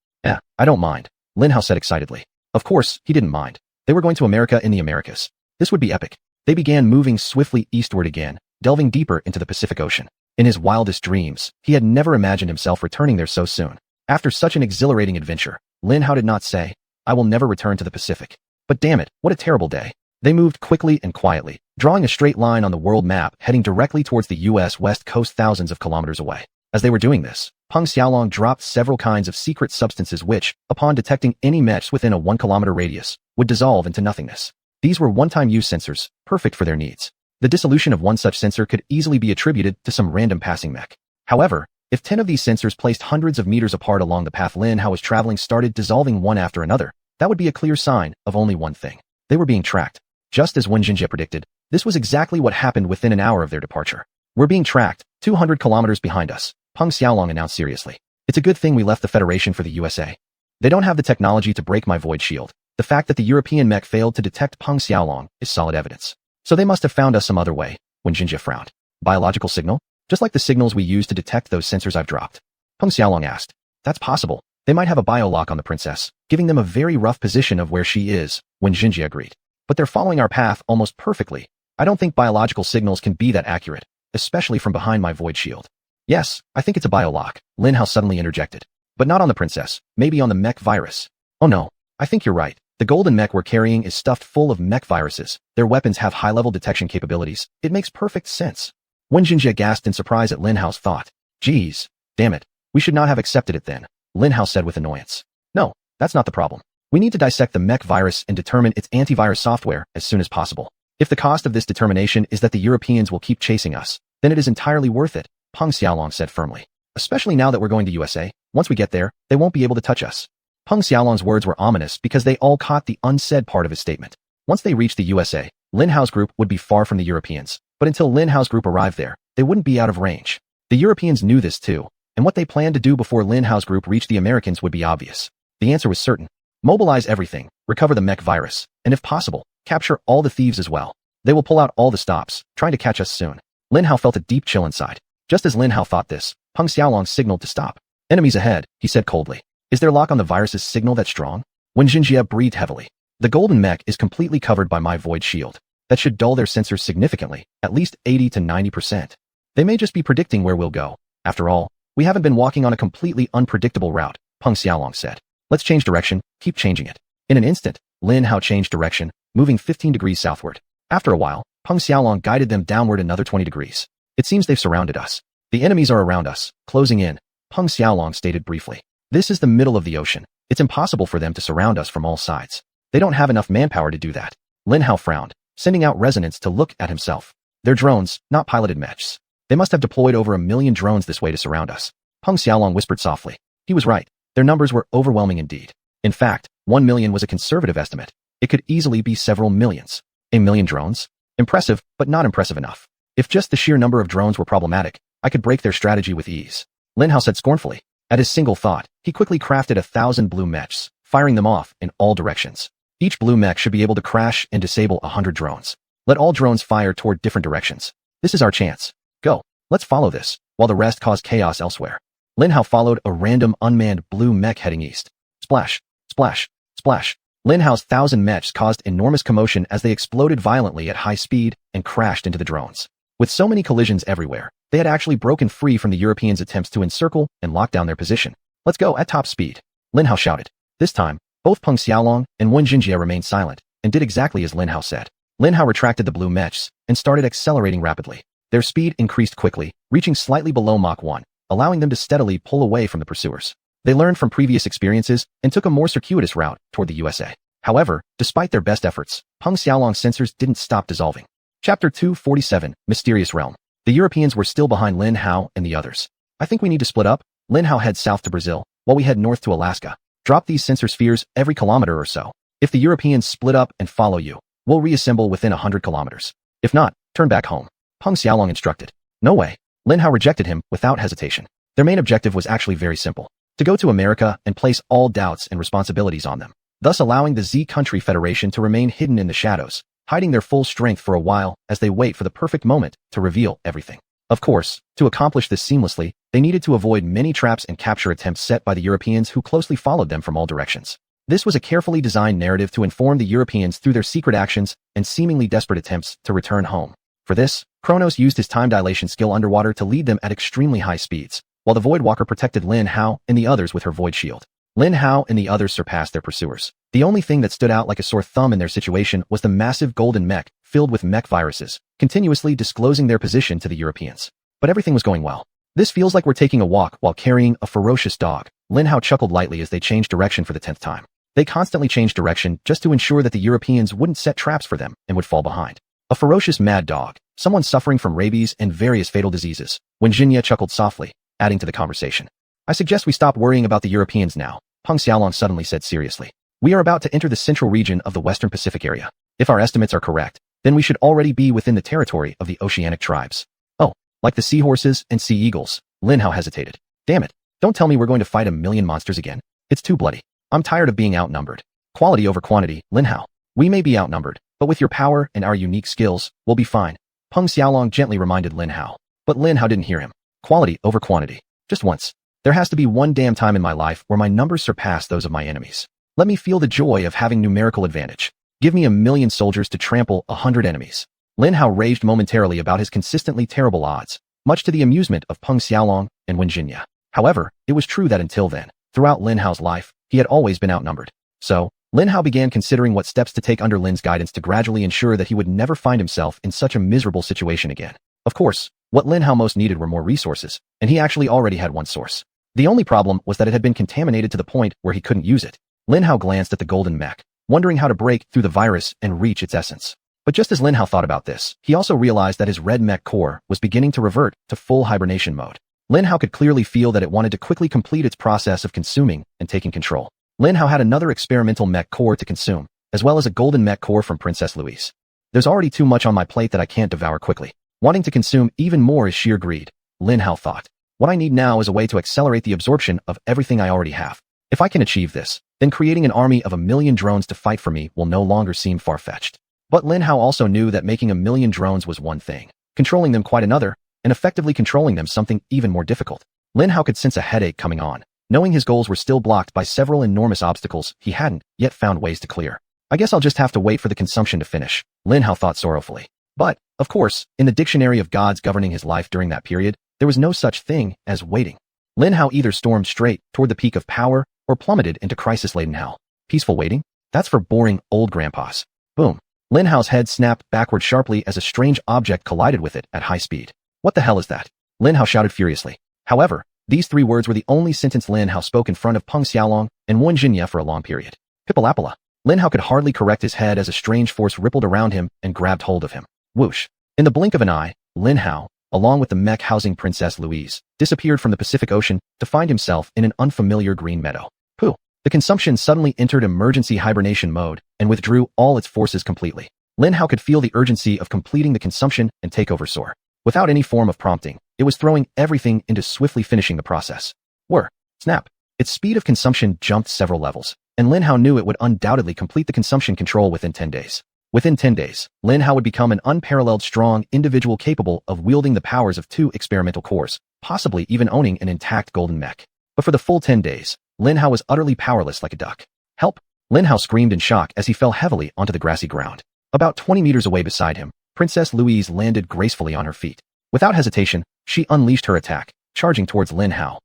I don't mind, Lin Hao said excitedly. Of course, he didn't mind. They were going to America in the Americas. This would be epic. They began moving swiftly eastward again, delving deeper into the Pacific Ocean. In his wildest dreams, he had never imagined himself returning there so soon. After such an exhilarating adventure, Lin Hao did not say, I will never return to the Pacific. But damn it, what a terrible day. They moved quickly and quietly, drawing a straight line on the world map heading directly towards the U.S. West Coast thousands of kilometers away. As they were doing this, Peng Xiaolong dropped several kinds of secret substances which, upon detecting any mechs within a 1-kilometer radius, would dissolve into nothingness. These were one-time use sensors, perfect for their needs. The dissolution of one such sensor could easily be attributed to some random passing mech. However, if 10 of these sensors placed hundreds of meters apart along the path Lin Hao was traveling started dissolving one after another, that would be a clear sign of only one thing. They were being tracked. Just as Wen Xinjie predicted, this was exactly what happened within an hour of their departure. We're being tracked, 200 kilometers behind us, Peng Xiaolong announced seriously. It's a good thing we left the Federation for the USA. They don't have the technology to break my void shield. The fact that the European mech failed to detect Peng Xiaolong is solid evidence. So they must have found us some other way, Wen Xinjie frowned. Biological signal? Just like the signals we use to detect those sensors I've dropped. Peng Xiaolong asked. That's possible. They might have a biolock on the princess, giving them a very rough position of where she is, Wen Xinjie agreed. But they're following our path almost perfectly. I don't think biological signals can be that accurate, especially from behind my void shield. Yes, I think it's a biolock, Lin Hao suddenly interjected. But not on the princess, maybe on the mech virus. Oh no, I think you're right. The golden mech we're carrying is stuffed full of mech viruses. Their weapons have high-level detection capabilities. It makes perfect sense. Wen Xinjie gasped in surprise at Lin Hao's thought. Geez, damn it. We should not have accepted it then. Lin Hao said with annoyance. No, that's not the problem. We need to dissect the mech virus and determine its antivirus software as soon as possible. If the cost of this determination is that the Europeans will keep chasing us, then it is entirely worth it, Peng Xiaolong said firmly. Especially now that we're going to USA, once we get there, they won't be able to touch us. Peng Xiaolong's words were ominous because they all caught the unsaid part of his statement. Once they reached the USA, Lin Hao's group would be far from the Europeans, but until Lin Hao's group arrived there, they wouldn't be out of range. The Europeans knew this too, and what they planned to do before Lin Hao's group reached the Americans would be obvious. The answer was certain. Mobilize everything, recover the mech virus, and if possible, capture all the thieves as well. They will pull out all the stops, trying to catch us soon. Lin Hao felt a deep chill inside. Just as Lin Hao thought this, Peng Xiaolong signaled to stop. Enemies ahead, he said coldly. Is their lock on the virus's signal that strong? Wen Jinjie breathed heavily. The golden mech is completely covered by my void shield. That should dull their sensors significantly, at least 80 to 90%. They may just be predicting where we'll go. After all, we haven't been walking on a completely unpredictable route, Peng Xiaolong said. Let's change direction, keep changing it. In an instant, Lin Hao changed direction, moving 15 degrees southward. After a while, Peng Xiaolong guided them downward another 20 degrees. It seems they've surrounded us. The enemies are around us, closing in, Peng Xiaolong stated briefly. This is the middle of the ocean. It's impossible for them to surround us from all sides. They don't have enough manpower to do that. Lin Hao frowned, sending out resonance to look at himself. They're drones, not piloted mechs. They must have deployed over 1 million drones this way to surround us. Peng Xiaolong whispered softly. He was right. Their numbers were overwhelming indeed. In fact, 1 million was a conservative estimate. It could easily be several millions. 1 million drones? Impressive, but not impressive enough. If just the sheer number of drones were problematic, I could break their strategy with ease. Lin Hao said scornfully. At his single thought, he quickly crafted 1,000 blue mechs, firing them off in all directions. Each blue mech should be able to crash and disable 100 drones. Let all drones fire toward different directions. This is our chance. Go. Let's follow this, while the rest cause chaos elsewhere. Lin Hao followed a random unmanned blue mech heading east. Splash, splash, splash. Lin Hao's 1,000 mechs caused enormous commotion as they exploded violently at high speed and crashed into the drones. With so many collisions everywhere, they had actually broken free from the Europeans' attempts to encircle and lock down their position. Let's go at top speed, Lin Hao shouted. This time, both Peng Xiaolong and Wen Jinjie remained silent and did exactly as Lin Hao said. Lin Hao retracted the blue mechs and started accelerating rapidly. Their speed increased quickly, reaching slightly below Mach 1, allowing them to steadily pull away from the pursuers. They learned from previous experiences and took a more circuitous route toward the USA. However, despite their best efforts, Peng Xiaolong's sensors didn't stop dissolving. Chapter 247, Mysterious Realm. The Europeans were still behind Lin Hao and the others. I think we need to split up. Lin Hao heads south to Brazil, while we head north to Alaska. Drop these sensor spheres every kilometer or so. If the Europeans split up and follow you, we'll reassemble within 100 kilometers. If not, turn back home. Peng Xiaolong instructed. No way. Lin Hao rejected him without hesitation. Their main objective was actually very simple. To go to America and place all doubts and responsibilities on them, thus allowing the Z Country Federation to remain hidden in the shadows, hiding their full strength for a while as they wait for the perfect moment to reveal everything. Of course, to accomplish this seamlessly, they needed to avoid many traps and capture attempts set by the Europeans who closely followed them from all directions. This was a carefully designed narrative to inform the Europeans through their secret actions and seemingly desperate attempts to return home. For this, Kronos used his time dilation skill underwater to lead them at extremely high speeds, while the Voidwalker protected Lin Hao and the others with her void shield. Lin Hao and the others surpassed their pursuers. The only thing that stood out like a sore thumb in their situation was the massive golden mech filled with mech viruses, continuously disclosing their position to the Europeans. But everything was going well. This feels like we're taking a walk while carrying a ferocious dog. Lin Hao chuckled lightly as they changed direction for the 10th time. They constantly changed direction just to ensure that the Europeans wouldn't set traps for them and would fall behind. A ferocious mad dog, someone suffering from rabies and various fatal diseases. Wen Jinjie chuckled softly, adding to the conversation. I suggest we stop worrying about the Europeans now, Peng Xiaolong suddenly said seriously. We are about to enter the central region of the Western Pacific area. If our estimates are correct, then we should already be within the territory of the oceanic tribes. Oh, like the seahorses and sea eagles, Lin Hao hesitated. Damn it, don't tell me we're going to fight 1 million monsters again. It's too bloody. I'm tired of being outnumbered. Quality over quantity, Lin Hao. We may be outnumbered, but with your power and our unique skills, we'll be fine. Peng Xiaolong gently reminded Lin Hao. But Lin Hao didn't hear him. Quality over quantity. Just once. There has to be one damn time in my life where my numbers surpass those of my enemies. Let me feel the joy of having numerical advantage. Give me 1 million soldiers to trample 100 enemies. Lin Hao raged momentarily about his consistently terrible odds, much to the amusement of Peng Xiaolong and Wen Jinjie. However, it was true that until then, throughout Lin Hao's life, he had always been outnumbered. So, Lin Hao began considering what steps to take under Lin's guidance to gradually ensure that he would never find himself in such a miserable situation again. Of course, what Lin Hao most needed were more resources, and he actually already had one source. The only problem was that it had been contaminated to the point where he couldn't use it. Lin Hao glanced at the golden mech, wondering how to break through the virus and reach its essence. But just as Lin Hao thought about this, he also realized that his red mech core was beginning to revert to full hibernation mode. Lin Hao could clearly feel that it wanted to quickly complete its process of consuming and taking control. Lin Hao had another experimental mech core to consume, as well as a golden mech core from Princess Louise. There's already too much on my plate that I can't devour quickly. Wanting to consume even more is sheer greed, Lin Hao thought. What I need now is a way to accelerate the absorption of everything I already have. If I can achieve this, then creating an army of 1,000,000 drones to fight for me will no longer seem far-fetched. But Lin Hao also knew that making 1,000,000 drones was one thing, controlling them quite another, and effectively controlling them something even more difficult. Lin Hao could sense a headache coming on, knowing his goals were still blocked by several enormous obstacles he hadn't yet found ways to clear. I guess I'll just have to wait for the consumption to finish, Lin Hao thought sorrowfully. But, of course, in the dictionary of gods governing his life during that period, there was no such thing as waiting. Lin Hao either stormed straight toward the peak of power or plummeted into crisis-laden hell. Peaceful waiting? That's for boring old grandpas. Boom. Lin Hao's head snapped backward sharply as a strange object collided with it at high speed. What the hell is that? Lin Hao shouted furiously. However, these 3 words were the only sentence Lin Hao spoke in front of Peng Xiaolong and Wen Jinye for a long period. Pipalapala. Lin Hao could hardly correct his head as a strange force rippled around him and grabbed hold of him. Whoosh. In the blink of an eye, Lin Hao, along with the mech housing Princess Louise, disappeared from the Pacific Ocean to find himself in an unfamiliar green meadow. Pooh. The consumption suddenly entered emergency hibernation mode and withdrew all its forces completely. Lin Hao could feel the urgency of completing the consumption and takeover soar. Without any form of prompting, it was throwing everything into swiftly finishing the process. Whir. Snap. Its speed of consumption jumped several levels, and Lin Hao knew it would undoubtedly complete the consumption control within 10 days. Within 10 days, Lin Hao would become an unparalleled strong individual capable of wielding the powers of 2 experimental cores, possibly even owning an intact golden mech. But for the full 10 days, Lin Hao was utterly powerless like a duck. Help! Lin Hao screamed in shock as he fell heavily onto the grassy ground. About 20 meters away beside him, Princess Louise landed gracefully on her feet. Without hesitation, she unleashed her attack, charging towards Lin Hao.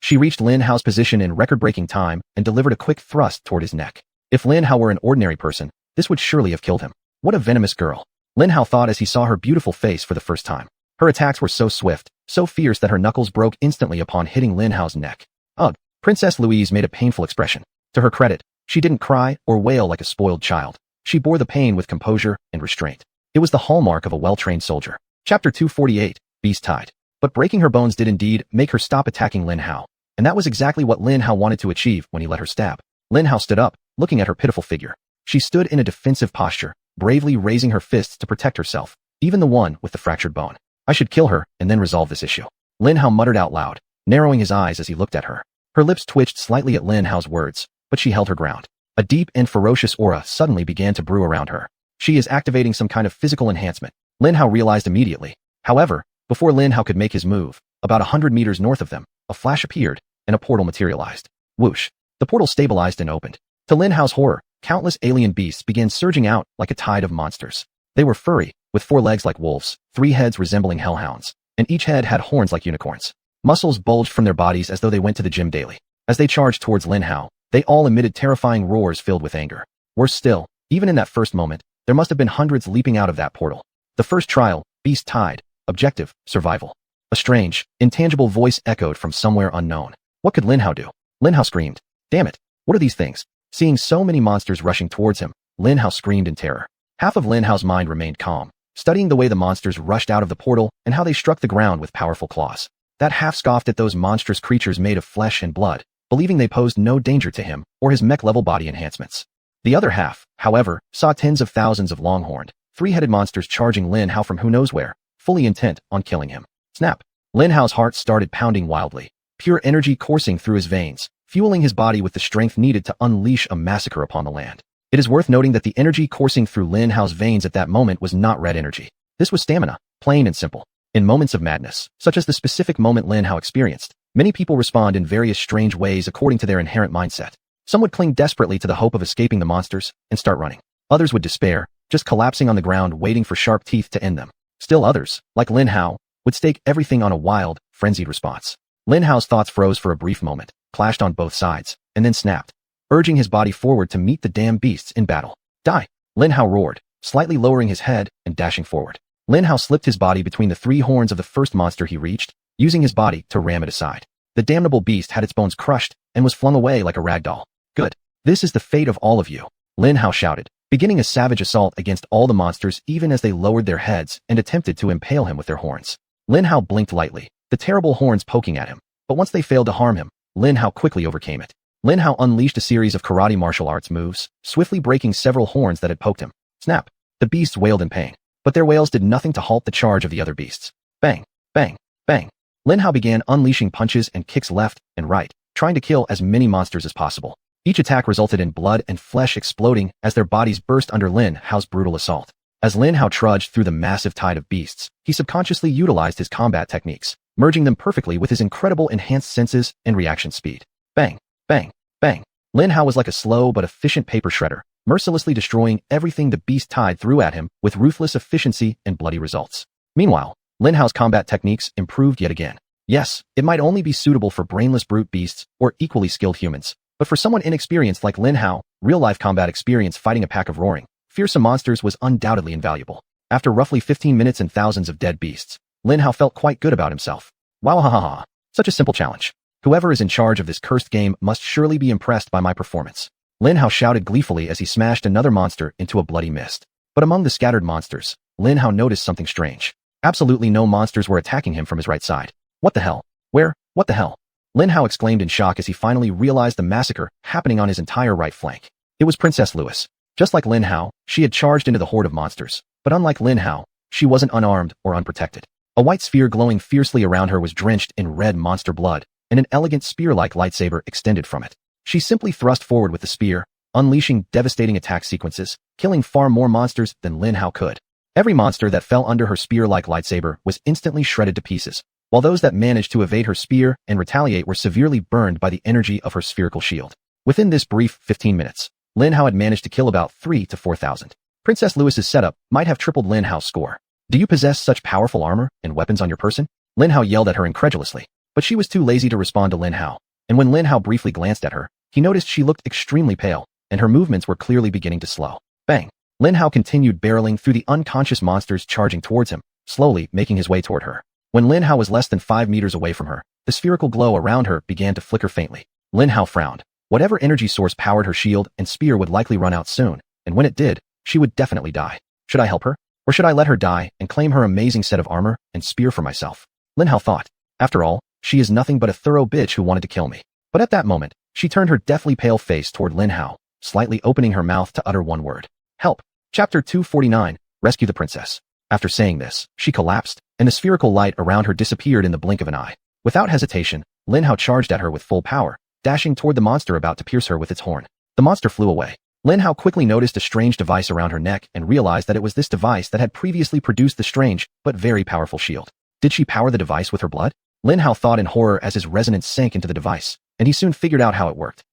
She reached Lin Hao's position in record-breaking time and delivered a quick thrust toward his neck. If Lin Hao were an ordinary person, this would surely have killed him. What a venomous girl, Lin Hao thought as he saw her beautiful face for the first time. Her attacks were so swift, so fierce that her knuckles broke instantly upon hitting Lin Hao's neck. Ugh! Princess Louise made a painful expression. To her credit, she didn't cry or wail like a spoiled child. She bore the pain with composure and restraint. It was the hallmark of a well-trained soldier. Chapter 248, Beast Tide. But breaking her bones did indeed make her stop attacking Lin Hao. And that was exactly what Lin Hao wanted to achieve when he let her stab. Lin Hao stood up, looking at her pitiful figure. She stood in a defensive posture, bravely raising her fists to protect herself, even the one with the fractured bone. I should kill her and then resolve this issue. Lin Hao muttered out loud, narrowing his eyes as he looked at her. Her lips twitched slightly at Lin Hao's words, but she held her ground. A deep and ferocious aura suddenly began to brew around her. She is activating some kind of physical enhancement, Lin Hao realized immediately. However, before Lin Hao could make his move, about 100 meters north of them, a flash appeared, and a portal materialized. Whoosh. The portal stabilized and opened. To Lin Hao's horror, countless alien beasts began surging out like a tide of monsters. They were furry, with 4 legs like wolves, 3 heads resembling hellhounds, and each head had horns like unicorns. Muscles bulged from their bodies as though they went to the gym daily. As they charged towards Lin Hao, they all emitted terrifying roars filled with anger. Worse still, even in that first moment, there must have been hundreds leaping out of that portal. The first trial, Beast Tide, objective, survival. A strange, intangible voice echoed from somewhere unknown. What could Lin Hao do? Lin Hao screamed. Damn it, what are these things? Seeing so many monsters rushing towards him, Lin Hao screamed in terror. Half of Lin Hao's mind remained calm, studying the way the monsters rushed out of the portal and how they struck the ground with powerful claws. That half scoffed at those monstrous creatures made of flesh and blood, believing they posed no danger to him or his mech-level body enhancements. The other half, however, saw tens of thousands of long-horned, 3-headed monsters charging Lin Hao from who knows where, fully intent on killing him. Snap! Lin Hao's heart started pounding wildly, pure energy coursing through his veins, fueling his body with the strength needed to unleash a massacre upon the land. It is worth noting that the energy coursing through Lin Hao's veins at that moment was not red energy. This was stamina, plain and simple. In moments of madness, such as the specific moment Lin Hao experienced, many people respond in various strange ways according to their inherent mindset. Some would cling desperately to the hope of escaping the monsters and start running. Others would despair, just collapsing on the ground waiting for sharp teeth to end them. Still others, like Lin Hao, would stake everything on a wild, frenzied response. Lin Hao's thoughts froze for a brief moment, clashed on both sides, and then snapped, urging his body forward to meet the damn beasts in battle. Die! Lin Hao roared, slightly lowering his head and dashing forward. Lin Hao slipped his body between the 3 horns of the first monster he reached, using his body to ram it aside. The damnable beast had its bones crushed and was flung away like a rag doll. Good. This is the fate of all of you, Lin Hao shouted, beginning a savage assault against all the monsters even as they lowered their heads and attempted to impale him with their horns. Lin Hao blinked lightly, the terrible horns poking at him, but once they failed to harm him, Lin Hao quickly overcame it. Lin Hao unleashed a series of karate martial arts moves, swiftly breaking several horns that had poked him. Snap! The beasts wailed in pain, but their wails did nothing to halt the charge of the other beasts. Bang! Bang! Bang! Lin Hao began unleashing punches and kicks left and right, trying to kill as many monsters as possible. Each attack resulted in blood and flesh exploding as their bodies burst under Lin Hao's brutal assault. As Lin Hao trudged through the massive tide of beasts, he subconsciously utilized his combat techniques, merging them perfectly with his incredible enhanced senses and reaction speed. Bang! Bang! Bang! Lin Hao was like a slow but efficient paper shredder, mercilessly destroying everything the beast tide threw at him with ruthless efficiency and bloody results. Meanwhile, Lin Hao's combat techniques improved yet again. Yes, it might only be suitable for brainless brute beasts or equally skilled humans, but for someone inexperienced like Lin Hao, real-life combat experience fighting a pack of roaring, fearsome monsters was undoubtedly invaluable. After roughly 15 minutes and thousands of dead beasts, Lin Hao felt quite good about himself. Wow, ha ha ha. Such a simple challenge. Whoever is in charge of this cursed game must surely be impressed by my performance. Lin Hao shouted gleefully as he smashed another monster into a bloody mist. But among the scattered monsters, Lin Hao noticed something strange. Absolutely no monsters were attacking him from his right side. What the hell? Where? What the hell? Lin Hao exclaimed in shock as he finally realized the massacre happening on his entire right flank. It was Princess Louis. Just like Lin Hao, she had charged into the horde of monsters. But unlike Lin Hao, she wasn't unarmed or unprotected. A white sphere glowing fiercely around her was drenched in red monster blood, and an elegant spear-like lightsaber extended from it. She simply thrust forward with the spear, unleashing devastating attack sequences, killing far more monsters than Lin Hao could. Every monster that fell under her spear-like lightsaber was instantly shredded to pieces, while those that managed to evade her spear and retaliate were severely burned by the energy of her spherical shield. Within this brief 15 minutes, Lin Hao had managed to kill about 3,000 to 4,000. Princess Louis's setup might have tripled Lin Hao's score. Do you possess such powerful armor and weapons on your person? Lin Hao yelled at her incredulously, but she was too lazy to respond to Lin Hao, and when Lin Hao briefly glanced at her, he noticed she looked extremely pale, and her movements were clearly beginning to slow. Bang! Lin Hao continued barreling through the unconscious monsters charging towards him, slowly making his way toward her. When Lin Hao was less than 5 meters away from her, the spherical glow around her began to flicker faintly. Lin Hao frowned. Whatever energy source powered her shield and spear would likely run out soon, and when it did, she would definitely die. Should I help her? Or should I let her die and claim her amazing set of armor and spear for myself? Lin Hao thought. After all, she is nothing but a thorough bitch who wanted to kill me. But at that moment, she turned her deathly pale face toward Lin Hao, slightly opening her mouth to utter one word. Help! Chapter 249, Rescue the Princess. After saying this, she collapsed, and the spherical light around her disappeared in the blink of an eye. Without hesitation, Lin Hao charged at her with full power, dashing toward the monster about to pierce her with its horn. The monster flew away. Lin Hao quickly noticed a strange device around her neck and realized that it was this device that had previously produced the strange, but very powerful shield. Did she power the device with her blood? Lin Hao thought in horror as his resonance sank into the device, and he soon figured out how it worked.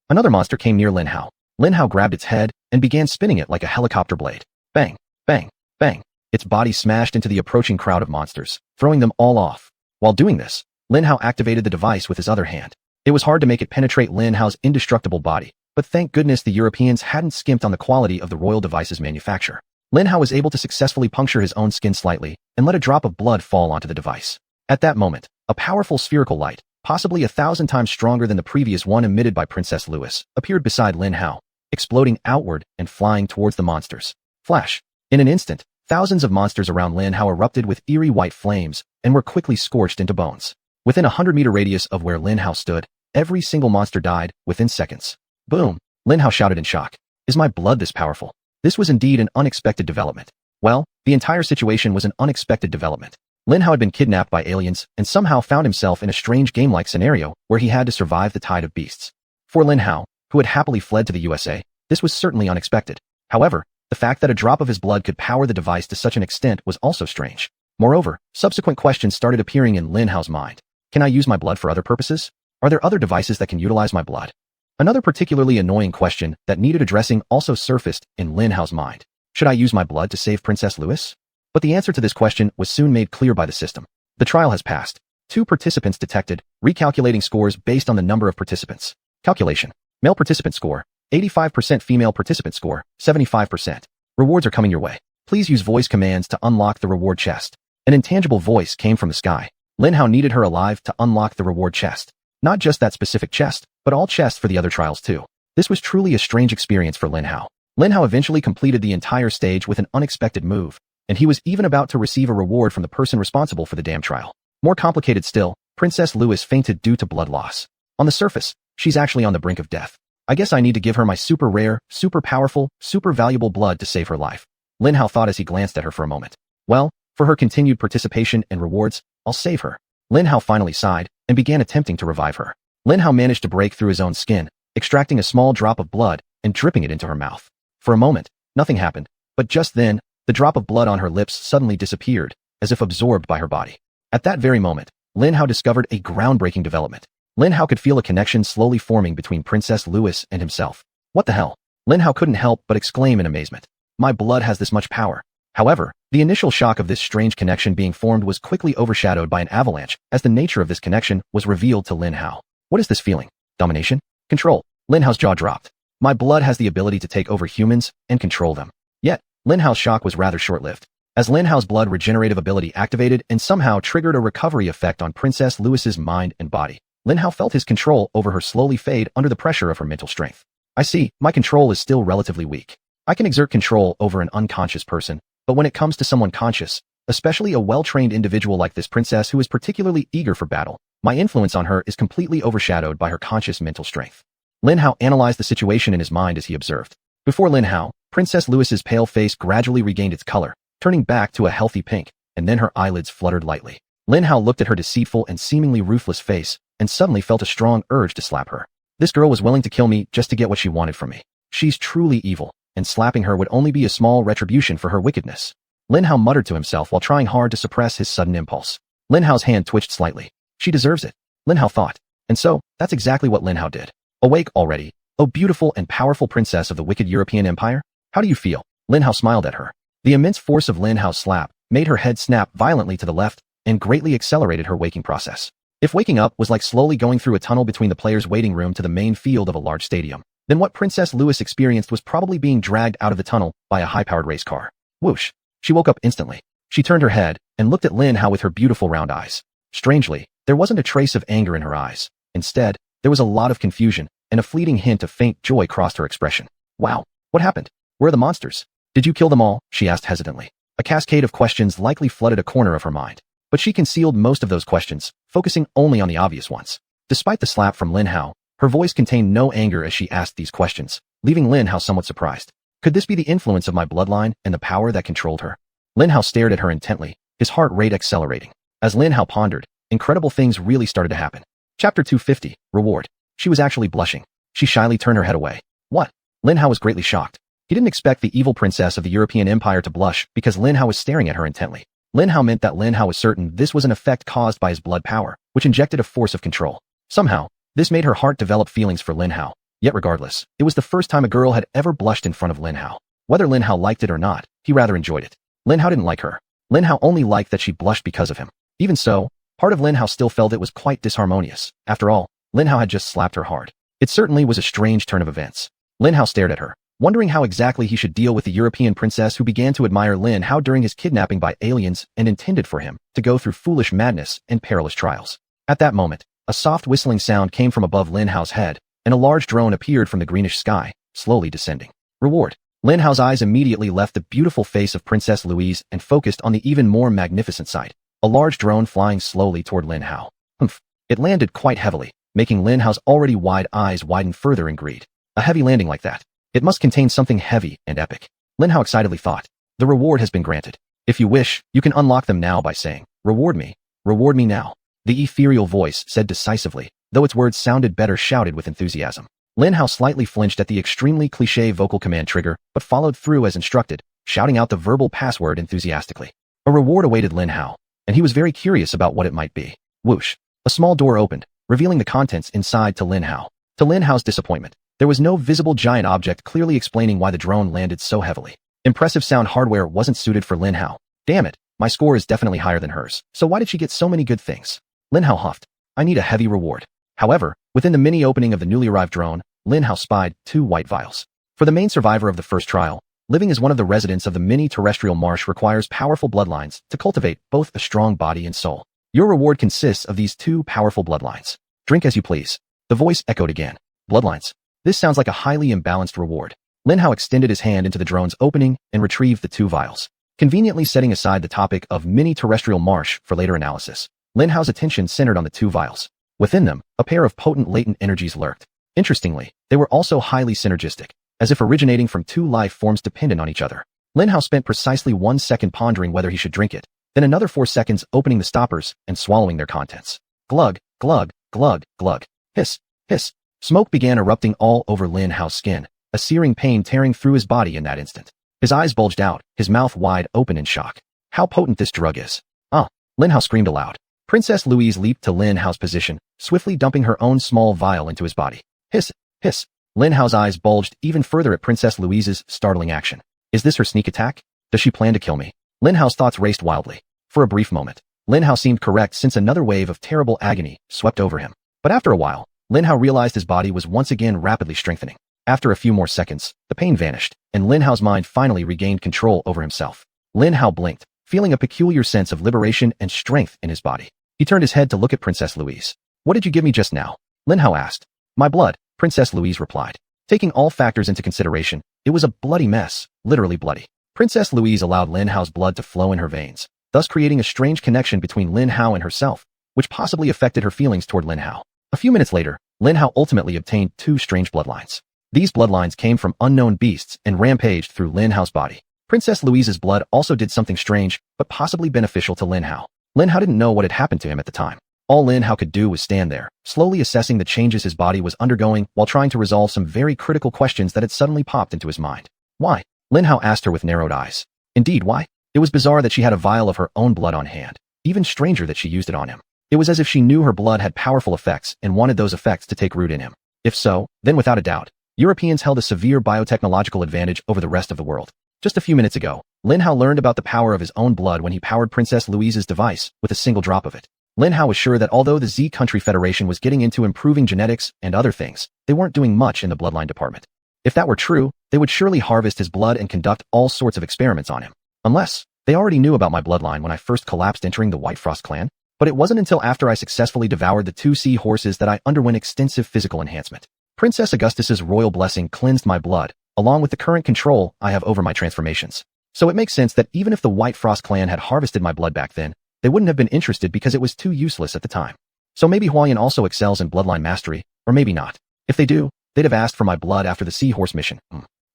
Another monster came near Lin Hao. Lin Hao grabbed its head and began spinning it like a helicopter blade. Bang! Bang! Bang! Its body smashed into the approaching crowd of monsters, throwing them all off. While doing this, Lin Hao activated the device with his other hand. It was hard to make it penetrate Lin Hao's indestructible body, but thank goodness the Europeans hadn't skimped on the quality of the royal device's manufacture. Lin Hao was able to successfully puncture his own skin slightly and let a drop of blood fall onto the device. At that moment, a powerful spherical light, possibly 1,000 times stronger than the previous one emitted by Princess Louis, appeared beside Lin Hao, exploding outward and flying towards the monsters. Flash! In an instant, thousands of monsters around Lin Hao erupted with eerie white flames and were quickly scorched into bones. Within a 100-meter radius of where Lin Hao stood, every single monster died within seconds. Boom! Lin Hao shouted in shock. Is my blood this powerful? This was indeed an unexpected development. Well, the entire situation was an unexpected development. Lin Hao had been kidnapped by aliens and somehow found himself in a strange game-like scenario where he had to survive the tide of beasts. For Lin Hao, who had happily fled to the USA, this was certainly unexpected. However, the fact that a drop of his blood could power the device to such an extent was also strange. Moreover, subsequent questions started appearing in Lin Hao's mind. Can I use my blood for other purposes? Are there other devices that can utilize my blood? Another particularly annoying question that needed addressing also surfaced in Lin Hao's mind. Should I use my blood to save Princess Louis? But the answer to this question was soon made clear by the system. The trial has passed. 2 participants detected, recalculating scores based on the number of participants. Calculation. Male participant score, 85%. Female participant score, 75%. Rewards are coming your way. Please use voice commands to unlock the reward chest. An intangible voice came from the sky. Lin Hao needed her alive to unlock the reward chest. Not just that specific chest, but all chests for the other trials too. This was truly a strange experience for Lin Hao. Lin Hao eventually completed the entire stage with an unexpected move, and he was even about to receive a reward from the person responsible for the damn trial. More complicated still, Princess Louis fainted due to blood loss. On the surface, she's actually on the brink of death. I guess I need to give her my super rare, super powerful, super valuable blood to save her life. Lin Hao thought as he glanced at her for a moment. Well, for her continued participation and rewards, I'll save her. Lin Hao finally sighed and began attempting to revive her. Lin Hao managed to break through his own skin, extracting a small drop of blood and dripping it into her mouth. For a moment, nothing happened, but just then, the drop of blood on her lips suddenly disappeared, as if absorbed by her body. At that very moment, Lin Hao discovered a groundbreaking development. Lin Hao could feel a connection slowly forming between Princess Louis and himself. What the hell? Lin Hao couldn't help but exclaim in amazement. My blood has this much power. However, the initial shock of this strange connection being formed was quickly overshadowed by an avalanche, as the nature of this connection was revealed to Lin Hao. What is this feeling? Domination? Control? Lin Hao's jaw dropped. My blood has the ability to take over humans and control them. Yet, Lin Hao's shock was rather short-lived, as Lin Hao's blood regenerative ability activated and somehow triggered a recovery effect on Princess Louis's mind and body. Lin Hao felt his control over her slowly fade under the pressure of her mental strength. I see, my control is still relatively weak. I can exert control over an unconscious person, but when it comes to someone conscious, especially a well-trained individual like this princess who is particularly eager for battle, my influence on her is completely overshadowed by her conscious mental strength. Lin Hao analyzed the situation in his mind as he observed. Before Lin Hao, Princess Louis's pale face gradually regained its color, turning back to a healthy pink, and then her eyelids fluttered lightly. Lin Hao looked at her deceitful and seemingly ruthless face, and suddenly felt a strong urge to slap her. This girl was willing to kill me just to get what she wanted from me. She's truly evil, and slapping her would only be a small retribution for her wickedness. Lin Hao muttered to himself while trying hard to suppress his sudden impulse. Lin Hao's hand twitched slightly. She deserves it, Lin Hao thought. And so, that's exactly what Lin Hao did. Awake already, oh beautiful and powerful princess of the wicked European Empire? How do you feel? Lin Hao smiled at her. The immense force of Lin Hao's slap made her head snap violently to the left and greatly accelerated her waking process. If waking up was like slowly going through a tunnel between the player's waiting room to the main field of a large stadium, then what Princess Louis experienced was probably being dragged out of the tunnel by a high-powered race car. Whoosh! She woke up instantly. She turned her head and looked at Lin Hao with her beautiful round eyes. Strangely, there wasn't a trace of anger in her eyes. Instead, there was a lot of confusion, and a fleeting hint of faint joy crossed her expression. Wow, what happened? Where are the monsters? Did you kill them all? She asked hesitantly. A cascade of questions likely flooded a corner of her mind. But she concealed most of those questions, focusing only on the obvious ones. Despite the slap from Lin Hao, her voice contained no anger as she asked these questions, leaving Lin Hao somewhat surprised. Could this be the influence of my bloodline and the power that controlled her? Lin Hao stared at her intently, his heart rate accelerating. As Lin Hao pondered, incredible things really started to happen. Chapter 250, Reward. She was actually blushing. She shyly turned her head away. What? Lin Hao was greatly shocked. He didn't expect the evil princess of the European Empire to blush because Lin Hao was staring at her intently. Lin Hao meant that Lin Hao was certain this was an effect caused by his blood power, which injected a force of control. Somehow, this made her heart develop feelings for Lin Hao. Yet regardless, it was the first time a girl had ever blushed in front of Lin Hao. Whether Lin Hao liked it or not, he rather enjoyed it. Lin Hao didn't like her. Lin Hao only liked that she blushed because of him. Even so, part of Lin Hao still felt it was quite disharmonious. After all, Lin Hao had just slapped her hard. It certainly was a strange turn of events. Lin Hao stared at her, wondering how exactly he should deal with the European princess who began to admire Lin Hao during his kidnapping by aliens and intended for him to go through foolish madness and perilous trials. At that moment, a soft whistling sound came from above Lin Hao's head, and a large drone appeared from the greenish sky, slowly descending. Reward. Lin Hao's eyes immediately left the beautiful face of Princess Louise and focused on the even more magnificent sight. A large drone flying slowly toward Lin Hao. Humph. It landed quite heavily, making Lin Hao's already wide eyes widen further in greed. A heavy landing like that. It must contain something heavy and epic. Lin Hao excitedly thought. The reward has been granted. If you wish, you can unlock them now by saying, reward me now. The ethereal voice said decisively, though its words sounded better shouted with enthusiasm. Lin Hao slightly flinched at the extremely cliché vocal command trigger, but followed through as instructed, shouting out the verbal password enthusiastically. A reward awaited Lin Hao, and he was very curious about what it might be. Whoosh. A small door opened, revealing the contents inside to Lin Hao. To Lin Hao's disappointment, there was no visible giant object clearly explaining why the drone landed so heavily. Impressive sound hardware wasn't suited for Lin Hao. Damn it, my score is definitely higher than hers, so why did she get so many good things? Lin Hao huffed. I need a heavy reward. However, within the mini opening of the newly arrived drone, Lin Hao spied 2 white vials. For the main survivor of the first trial, living as one of the residents of the mini-terrestrial marsh requires powerful bloodlines to cultivate both a strong body and soul. Your reward consists of these two powerful bloodlines. Drink as you please. The voice echoed again. Bloodlines. This sounds like a highly imbalanced reward. Lin Hao extended his hand into the drone's opening and retrieved the two vials, conveniently setting aside the topic of mini-terrestrial marsh for later analysis. Lin Hao's attention centered on the two vials. Within them, a pair of potent latent energies lurked. Interestingly, they were also highly synergistic, as if originating from two life forms dependent on each other. Lin Hao spent precisely 1 second pondering whether he should drink it, then another 4 seconds opening the stoppers and swallowing their contents. Glug, glug, glug, glug. Hiss, hiss. Smoke began erupting all over Lin Hao's skin, a searing pain tearing through his body in that instant. His eyes bulged out, his mouth wide open in shock. How potent this drug is. Ah! Lin Hao screamed aloud. Princess Louise leaped to Lin Hao's position, swiftly dumping her own small vial into his body. Hiss, hiss. Lin Hao's eyes bulged even further at Princess Louise's startling action. Is this her sneak attack? Does she plan to kill me? Lin Hao's thoughts raced wildly. For a brief moment, Lin Hao seemed correct since another wave of terrible agony swept over him. But after a while, Lin Hao realized his body was once again rapidly strengthening. After a few more seconds, the pain vanished, and Lin Hao's mind finally regained control over himself. Lin Hao blinked, feeling a peculiar sense of liberation and strength in his body. He turned his head to look at Princess Louise. What did you give me just now? Lin Hao asked. My blood, Princess Louise replied. Taking all factors into consideration, it was a bloody mess, literally bloody. Princess Louise allowed Lin Hao's blood to flow in her veins, thus creating a strange connection between Lin Hao and herself, which possibly affected her feelings toward Lin Hao. A few minutes later, Lin Hao ultimately obtained two strange bloodlines. These bloodlines came from unknown beasts and rampaged through Lin Hao's body. Princess Louise's blood also did something strange, but possibly beneficial to Lin Hao. Lin Hao didn't know what had happened to him at the time. All Lin Hao could do was stand there, slowly assessing the changes his body was undergoing while trying to resolve some very critical questions that had suddenly popped into his mind. Why? Lin Hao asked her with narrowed eyes. Indeed, why? It was bizarre that she had a vial of her own blood on hand. Even stranger that she used it on him. It was as if she knew her blood had powerful effects and wanted those effects to take root in him. If so, then without a doubt, Europeans held a severe biotechnological advantage over the rest of the world. Just a few minutes ago, Lin Hao learned about the power of his own blood when he powered Princess Louise's device with a single drop of it. Lin Hao was sure that although the Z Country Federation was getting into improving genetics and other things, they weren't doing much in the bloodline department. If that were true, they would surely harvest his blood and conduct all sorts of experiments on him. Unless, they already knew about my bloodline when I first collapsed entering the White Frost clan. But it wasn't until after I successfully devoured the 2 sea horses that I underwent extensive physical enhancement. Princess Augustus's royal blessing cleansed my blood, along with the current control I have over my transformations. So it makes sense that even if the White Frost clan had harvested my blood back then, they wouldn't have been interested because it was too useless at the time. So maybe Xuanyuan also excels in bloodline mastery, or maybe not. If they do, they'd have asked for my blood after the seahorse mission.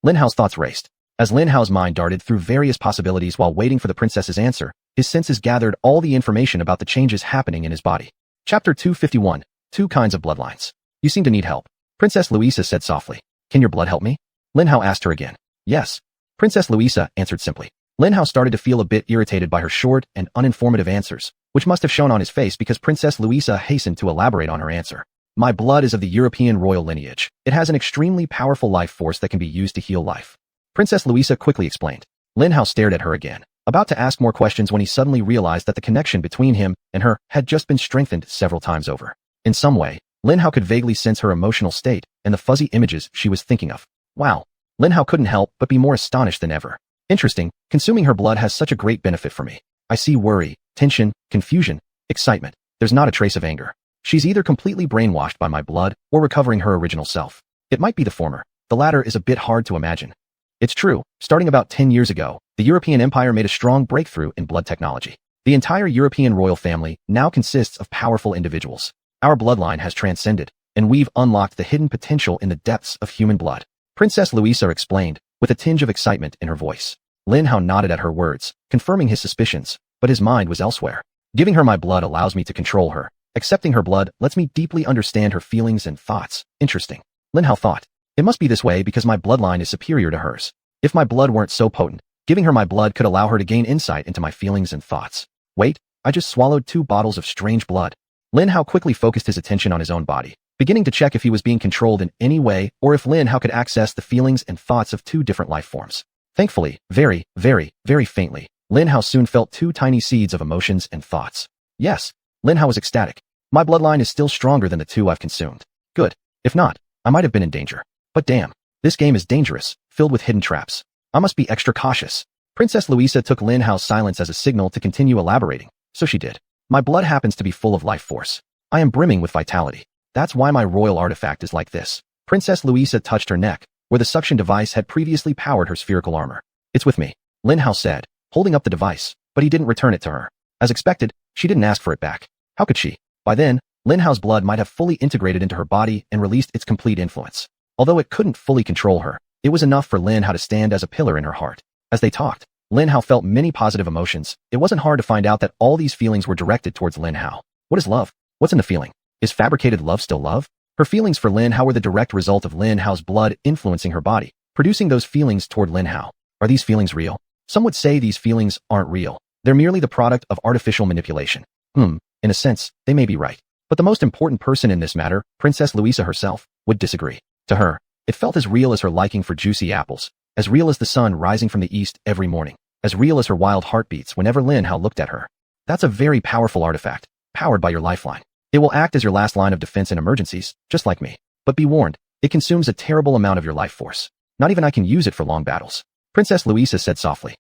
Lin Hao's thoughts raced. As Lin Hao's mind darted through various possibilities while waiting for the princess's answer, his senses gathered all the information about the changes happening in his body. Chapter 251. Two kinds of bloodlines. You seem to need help. Princess Louisa said softly. Can your blood help me? Lin Hao asked her again. Yes. Princess Louisa answered simply. Lin Hao started to feel a bit irritated by her short and uninformative answers, which must have shown on his face because Princess Louisa hastened to elaborate on her answer. My blood is of the European royal lineage. It has an extremely powerful life force that can be used to heal life. Princess Louisa quickly explained. Lin Hao stared at her again, about to ask more questions when he suddenly realized that the connection between him and her had just been strengthened several times over. In some way, Lin Hao could vaguely sense her emotional state and the fuzzy images she was thinking of. Wow. Lin Hao couldn't help but be more astonished than ever. Interesting, consuming her blood has such a great benefit for me. I see worry, tension, confusion, excitement. There's not a trace of anger. She's either completely brainwashed by my blood or recovering her original self. It might be the former. The latter is a bit hard to imagine. It's true, starting about 10 years ago, the European Empire made a strong breakthrough in blood technology. The entire European royal family now consists of powerful individuals. Our bloodline has transcended, and we've unlocked the hidden potential in the depths of human blood. Princess Louisa explained, with a tinge of excitement in her voice. Lin Hao nodded at her words, confirming his suspicions, but his mind was elsewhere. Giving her my blood allows me to control her. Accepting her blood lets me deeply understand her feelings and thoughts. Interesting. Lin Hao thought. It must be this way because my bloodline is superior to hers. If my blood weren't so potent, giving her my blood could allow her to gain insight into my feelings and thoughts. Wait, I just swallowed 2 bottles of strange blood. Lin Hao quickly focused his attention on his own body, beginning to check if he was being controlled in any way or if Lin Hao could access the feelings and thoughts of 2 different life forms. Thankfully, very, very, very faintly, Lin Hao soon felt 2 tiny seeds of emotions and thoughts. Yes, Lin Hao was ecstatic. My bloodline is still stronger than the 2 I've consumed. Good. If not, I might have been in danger. But damn, this game is dangerous, filled with hidden traps. I must be extra cautious. Princess Louisa took Lin Hao's silence as a signal to continue elaborating, so she did. My blood happens to be full of life force. I am brimming with vitality. That's why my royal artifact is like this. Princess Louisa touched her neck, where the suction device had previously powered her spherical armor. It's with me, Lin Hao said, holding up the device, but he didn't return it to her. As expected, she didn't ask for it back. How could she? By then, Lin Hao's blood might have fully integrated into her body and released its complete influence. Although it couldn't fully control her, it was enough for Lin Hao to stand as a pillar in her heart. As they talked, Lin Hao felt many positive emotions. It wasn't hard to find out that all these feelings were directed towards Lin Hao. What is love? What's in the feeling? Is fabricated love still love? Her feelings for Lin Hao were the direct result of Lin Hao's blood influencing her body, producing those feelings toward Lin Hao. Are these feelings real? Some would say these feelings aren't real. They're merely the product of artificial manipulation. In a sense, they may be right. But the most important person in this matter, Princess Louisa herself, would disagree. To her, it felt as real as her liking for juicy apples, as real as the sun rising from the east every morning, as real as her wild heartbeats whenever Lin Hao looked at her. That's a very powerful artifact, powered by your lifeline. It will act as your last line of defense in emergencies, just like me. But be warned, it consumes a terrible amount of your life force. Not even I can use it for long battles. Princess Louisa said softly.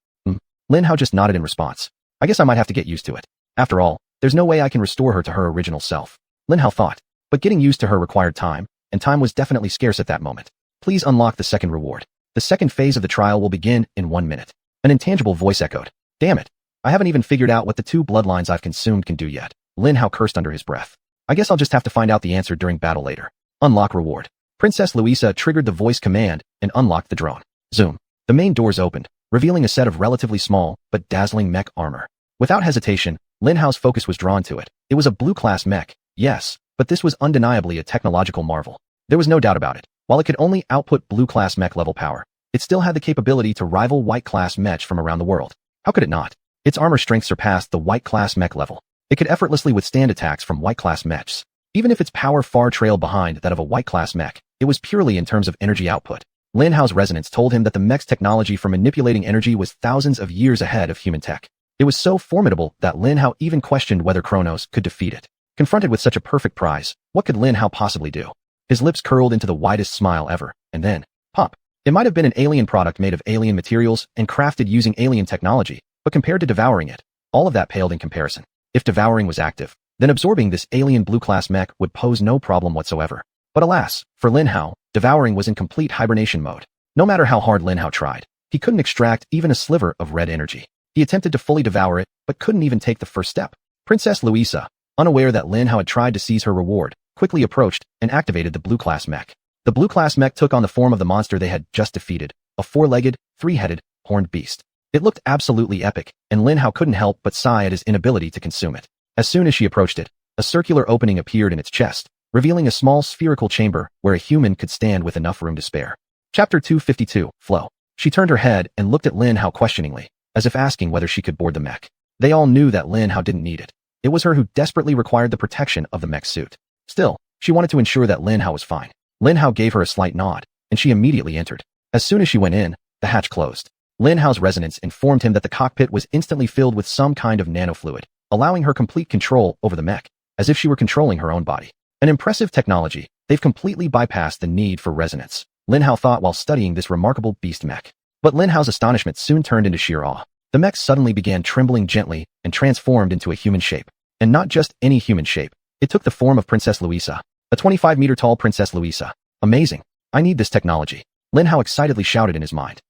Lin Hao just nodded in response. I guess I might have to get used to it. After all, there's no way I can restore her to her original self. Lin Hao thought. But getting used to her required time, and time was definitely scarce at that moment. Please unlock the second reward. The second phase of the trial will begin in 1 minute. An intangible voice echoed. Damn it. I haven't even figured out what the 2 bloodlines I've consumed can do yet. Lin Hao cursed under his breath. I guess I'll just have to find out the answer during battle later. Unlock reward. Princess Louisa triggered the voice command and unlocked the drone. Zoom. The main doors opened, revealing a set of relatively small but dazzling mech armor. Without hesitation, Lin Hao's focus was drawn to it. It was a blue-class mech, yes, but this was undeniably a technological marvel. There was no doubt about it. While it could only output blue-class mech level power, it still had the capability to rival white-class mechs from around the world. How could it not? Its armor strength surpassed the white-class mech level. It could effortlessly withstand attacks from white-class mechs. Even if its power far trailed behind that of a white-class mech, it was purely in terms of energy output. Lin Hao's resonance told him that the mech's technology for manipulating energy was thousands of years ahead of human tech. It was so formidable that Lin Hao even questioned whether Kronos could defeat it. Confronted with such a perfect prize, what could Lin Hao possibly do? His lips curled into the widest smile ever, and then, pop. It might have been an alien product made of alien materials and crafted using alien technology, but compared to devouring it, all of that paled in comparison. If devouring was active, then absorbing this alien blue-class mech would pose no problem whatsoever. But alas, for Lin Hao, devouring was in complete hibernation mode. No matter how hard Lin Hao tried, he couldn't extract even a sliver of red energy. He attempted to fully devour it, but couldn't even take the first step. Princess Louisa, unaware that Lin Hao had tried to seize her reward, quickly approached and activated the blue-class mech. The blue-class mech took on the form of the monster they had just defeated, a 4-legged, 3-headed, horned beast. It looked absolutely epic, and Lin Hao couldn't help but sigh at his inability to consume it. As soon as she approached it, a circular opening appeared in its chest, revealing a small spherical chamber where a human could stand with enough room to spare. Chapter 252, Flow. She turned her head and looked at Lin Hao questioningly, as if asking whether she could board the mech. They all knew that Lin Hao didn't need it. It was her who desperately required the protection of the mech suit. Still, she wanted to ensure that Lin Hao was fine. Lin Hao gave her a slight nod, and she immediately entered. As soon as she went in, the hatch closed. Lin Hao's resonance informed him that the cockpit was instantly filled with some kind of nanofluid, allowing her complete control over the mech, as if she were controlling her own body. An impressive technology, they've completely bypassed the need for resonance, Lin Hao thought while studying this remarkable beast mech. But Lin Hao's astonishment soon turned into sheer awe. The mech suddenly began trembling gently and transformed into a human shape. And not just any human shape. It took the form of Princess Louisa, a 25-meter-tall Princess Louisa. Amazing. I need this technology. Lin Hao excitedly shouted in his mind.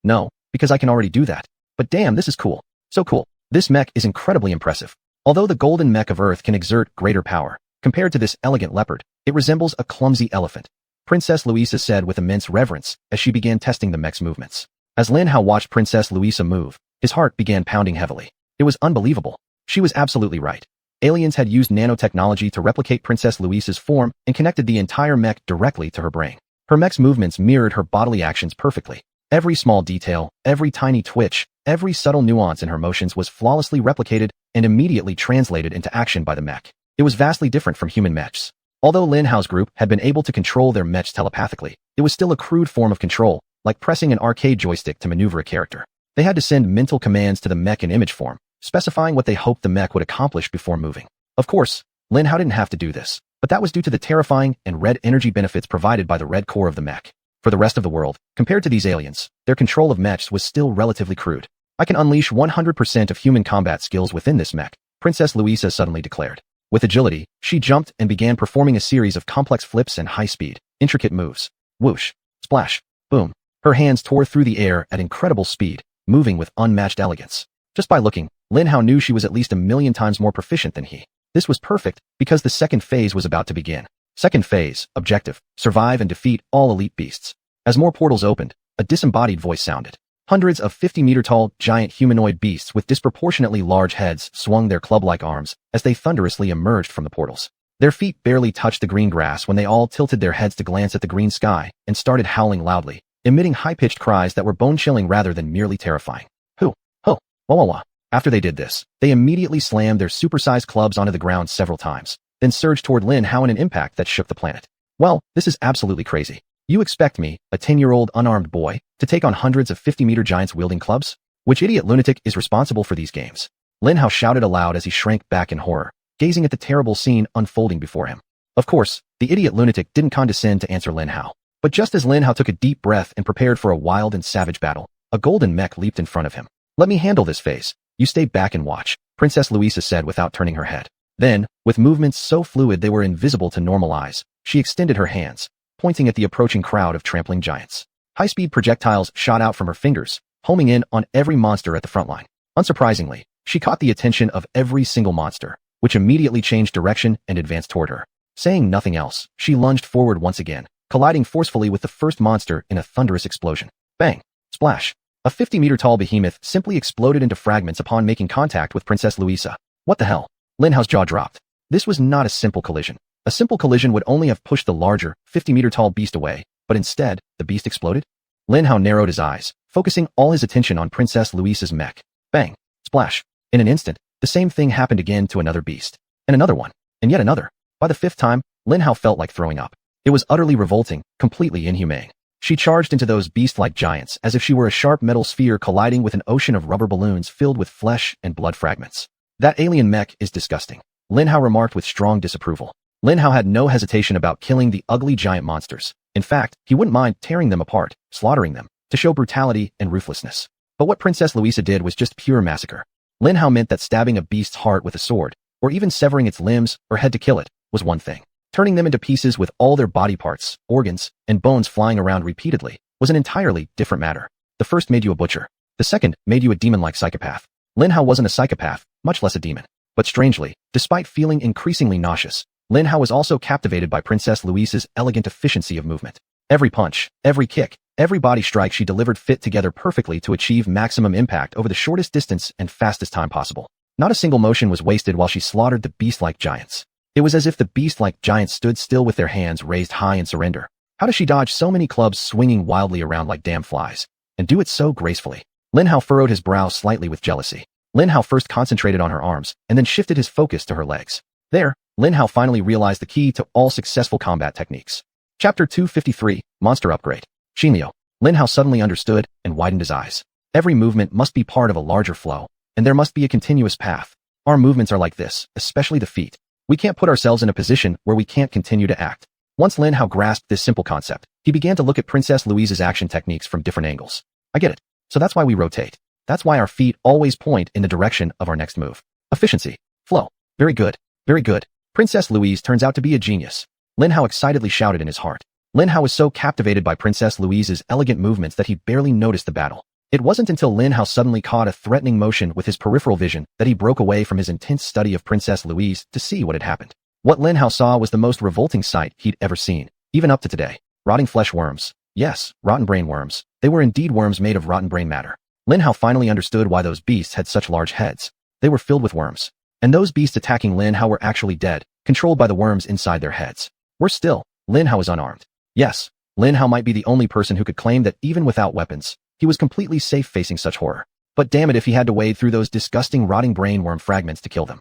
No, because I can already do that. But damn, this is cool. So cool. This mech is incredibly impressive. Although the golden mech of Earth can exert greater power, compared to this elegant leopard, it resembles a clumsy elephant. Princess Louisa said with immense reverence as she began testing the mech's movements. As Lin Hao watched Princess Louisa move, his heart began pounding heavily. It was unbelievable. She was absolutely right. Aliens had used nanotechnology to replicate Princess Louisa's form and connected the entire mech directly to her brain. Her mech's movements mirrored her bodily actions perfectly. Every small detail, every tiny twitch, every subtle nuance in her motions was flawlessly replicated and immediately translated into action by the mech. It was vastly different from human mechs. Although Lin Hao's group had been able to control their mechs telepathically, it was still a crude form of control, like pressing an arcade joystick to maneuver a character. They had to send mental commands to the mech in image form, specifying what they hoped the mech would accomplish before moving. Of course, Lin Hao didn't have to do this, but that was due to the terrifying and red energy benefits provided by the red core of the mech. For the rest of the world, compared to these aliens, their control of mechs was still relatively crude. I can unleash 100% of human combat skills within this mech, Princess Louisa suddenly declared. With agility, she jumped and began performing a series of complex flips and high-speed, intricate moves. Whoosh, splash, boom. Her hands tore through the air at incredible speed, moving with unmatched elegance. Just by looking, Lin Hao knew she was at least 1,000,000 times more proficient than he. This was perfect, because the second phase was about to begin. Second phase, objective, survive and defeat all elite beasts. As more portals opened, a disembodied voice sounded. Hundreds of 50-meter-tall, giant humanoid beasts with disproportionately large heads swung their club-like arms as they thunderously emerged from the portals. Their feet barely touched the green grass when they all tilted their heads to glance at the green sky and started howling loudly, emitting high-pitched cries that were bone-chilling rather than merely terrifying. Hoo, ho, wah wah wah. After they did this, they immediately slammed their supersized clubs onto the ground several times, then surged toward Lin Hao in an impact that shook the planet. Well, this is absolutely crazy. You expect me, a 10-year-old unarmed boy, to take on hundreds of 50-meter giants wielding clubs? Which idiot lunatic is responsible for these games? Lin Hao shouted aloud as he shrank back in horror, gazing at the terrible scene unfolding before him. Of course, the idiot lunatic didn't condescend to answer Lin Hao. But just as Lin Hao took a deep breath and prepared for a wild and savage battle, a golden mech leaped in front of him. Let me handle this phase. You stay back and watch, Princess Louisa said without turning her head. Then, with movements so fluid they were invisible to normal eyes, she extended her hands, pointing at the approaching crowd of trampling giants. High-speed projectiles shot out from her fingers, homing in on every monster at the front line. Unsurprisingly, she caught the attention of every single monster, which immediately changed direction and advanced toward her. Saying nothing else, she lunged forward once again, colliding forcefully with the first monster in a thunderous explosion. Bang! Splash! A 50-meter-tall behemoth simply exploded into fragments upon making contact with Princess Louisa. What the hell? Lin Hao's jaw dropped. This was not a simple collision. A simple collision would only have pushed the larger, 50-meter-tall beast away, but instead, the beast exploded? Lin Hao narrowed his eyes, focusing all his attention on Princess Louisa's mech. Bang! Splash! In an instant, the same thing happened again to another beast. And another one. And yet another. By the fifth time, Lin Hao felt like throwing up. It was utterly revolting, completely inhumane. She charged into those beast-like giants as if she were a sharp metal sphere colliding with an ocean of rubber balloons filled with flesh and blood fragments. That alien mech is disgusting, Lin Hao remarked with strong disapproval. Lin Hao had no hesitation about killing the ugly giant monsters. In fact, he wouldn't mind tearing them apart, slaughtering them, to show brutality and ruthlessness. But what Princess Louisa did was just pure massacre. Lin Hao meant that stabbing a beast's heart with a sword, or even severing its limbs or head to kill it, was one thing. Turning them into pieces with all their body parts, organs, and bones flying around repeatedly was an entirely different matter. The first made you a butcher. The second made you a demon-like psychopath. Lin Hao wasn't a psychopath, much less a demon. But strangely, despite feeling increasingly nauseous, Lin Hao was also captivated by Princess Louisa's elegant efficiency of movement. Every punch, every kick, every body strike she delivered fit together perfectly to achieve maximum impact over the shortest distance and fastest time possible. Not a single motion was wasted while she slaughtered the beast-like giants. It was as if the beast-like giants stood still with their hands raised high in surrender. How does she dodge so many clubs swinging wildly around like damn flies? And do it so gracefully? Lin Hao furrowed his brow slightly with jealousy. Lin Hao first concentrated on her arms, and then shifted his focus to her legs. There, Lin Hao finally realized the key to all successful combat techniques. Chapter 253, Monster Upgrade. Xinliu. Lin Hao suddenly understood and widened his eyes. Every movement must be part of a larger flow, and there must be a continuous path. Our movements are like this, especially the feet. We can't put ourselves in a position where we can't continue to act. Once Lin Hao grasped this simple concept, he began to look at Princess Louisa's action techniques from different angles. I get it. So that's why we rotate. That's why our feet always point in the direction of our next move. Efficiency. Flow. Very good. Very good. Princess Louise turns out to be a genius. Lin Hao excitedly shouted in his heart. Lin Hao was so captivated by Princess Louise's elegant movements that he barely noticed the battle. It wasn't until Lin Hao suddenly caught a threatening motion with his peripheral vision that he broke away from his intense study of Princess Louise to see what had happened. What Lin Hao saw was the most revolting sight he'd ever seen, even up to today. Rotting flesh worms. Yes, rotten brain worms. They were indeed worms made of rotten brain matter. Lin Hao finally understood why those beasts had such large heads. They were filled with worms. And those beasts attacking Lin Hao were actually dead, controlled by the worms inside their heads. Worse still, Lin Hao was unarmed. Yes, Lin Hao might be the only person who could claim that even without weapons, he was completely safe facing such horror. But damn it if he had to wade through those disgusting rotting brain worm fragments to kill them.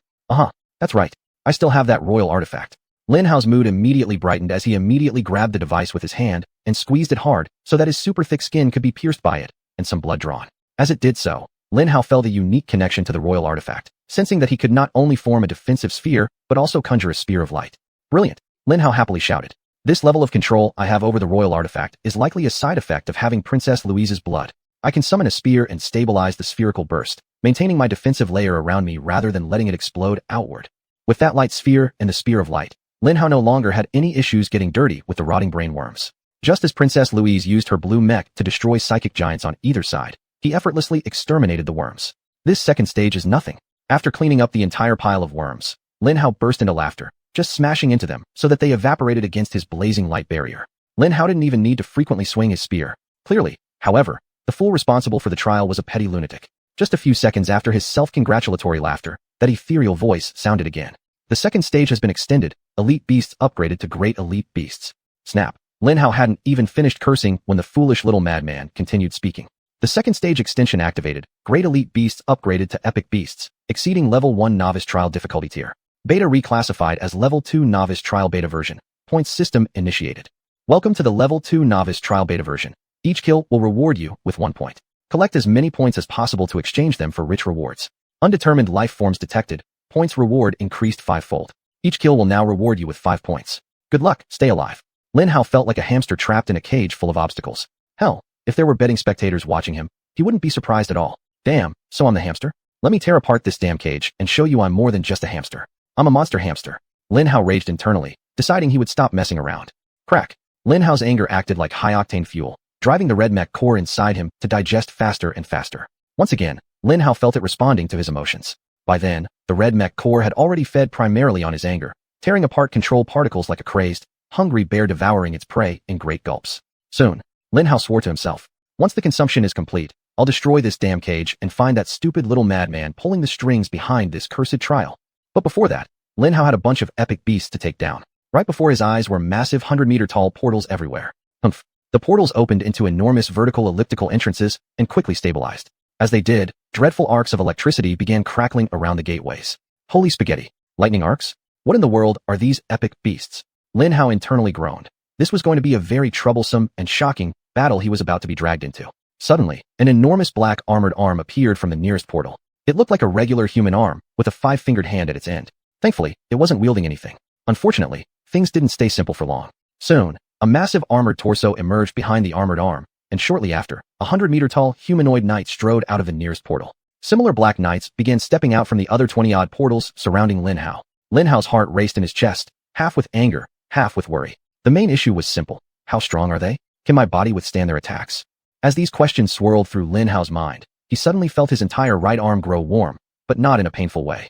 That's right. I still have that royal artifact. Lin Hao's mood immediately brightened as he immediately grabbed the device with his hand and squeezed it hard so that his super thick skin could be pierced by it, and some blood drawn. As it did so, Lin Hao felt a unique connection to the royal artifact, sensing that he could not only form a defensive sphere, but also conjure a spear of light. Brilliant, Lin Hao happily shouted. This level of control I have over the royal artifact is likely a side effect of having Princess Louisa's blood. I can summon a spear and stabilize the spherical burst, maintaining my defensive layer around me rather than letting it explode outward. With that light sphere and the spear of light, Lin Hao no longer had any issues getting dirty with the rotting brain worms. Just as Princess Louise used her blue mech to destroy psychic giants on either side, he effortlessly exterminated the worms. This second stage is nothing. After cleaning up the entire pile of worms, Lin Hao burst into laughter, just smashing into them so that they evaporated against his blazing light barrier. Lin Hao didn't even need to frequently swing his spear. Clearly, however, the fool responsible for the trial was a petty lunatic. Just a few seconds after his self-congratulatory laughter, that ethereal voice sounded again. The second stage has been extended, elite beasts upgraded to great elite beasts. Snap. Lin Hao hadn't even finished cursing when the foolish little madman continued speaking. The second stage extension activated, great elite beasts upgraded to epic beasts, exceeding level 1 novice trial difficulty tier. Beta reclassified as level 2 novice trial beta version. Points system initiated. Welcome to the level 2 novice trial beta version. Each kill will reward you with 1 point. Collect as many points as possible to exchange them for rich rewards. Undetermined life forms detected. Points reward increased 5-fold. Each kill will now reward you with 5 points. Good luck, stay alive. Lin Hao felt like a hamster trapped in a cage full of obstacles. Hell, if there were betting spectators watching him, he wouldn't be surprised at all. Damn, so I'm the hamster? Let me tear apart this damn cage and show you I'm more than just a hamster. I'm a monster hamster. Lin Hao raged internally, deciding he would stop messing around. Crack. Lin Hao's anger acted like high-octane fuel, driving the red mech core inside him to digest faster and faster. Once again, Lin Hao felt it responding to his emotions. By then, the red mech core had already fed primarily on his anger, tearing apart control particles like a crazed, hungry bear devouring its prey in great gulps. Soon, Lin Hao swore to himself, once the consumption is complete, I'll destroy this damn cage and find that stupid little madman pulling the strings behind this cursed trial. But before that, Lin Hao had a bunch of epic beasts to take down. Right before his eyes were massive 100-meter-tall portals everywhere. Humph. The portals opened into enormous vertical elliptical entrances and quickly stabilized. As they did, dreadful arcs of electricity began crackling around the gateways. Holy spaghetti! Lightning arcs? What in the world are these epic beasts? Lin Hao internally groaned. This was going to be a very troublesome and shocking battle he was about to be dragged into. Suddenly, an enormous black armored arm appeared from the nearest portal. It looked like a regular human arm, with a 5-fingered hand at its end. Thankfully, it wasn't wielding anything. Unfortunately, things didn't stay simple for long. Soon, a massive armored torso emerged behind the armored arm, and shortly after, a 100-meter-tall humanoid knight strode out of the nearest portal. Similar black knights began stepping out from the other 20-odd portals surrounding Lin Hao. Lin Hao's heart raced in his chest, half with anger, half with worry. The main issue was simple. How strong are they? Can my body withstand their attacks? As these questions swirled through Lin Hao's mind, he suddenly felt his entire right arm grow warm, but not in a painful way.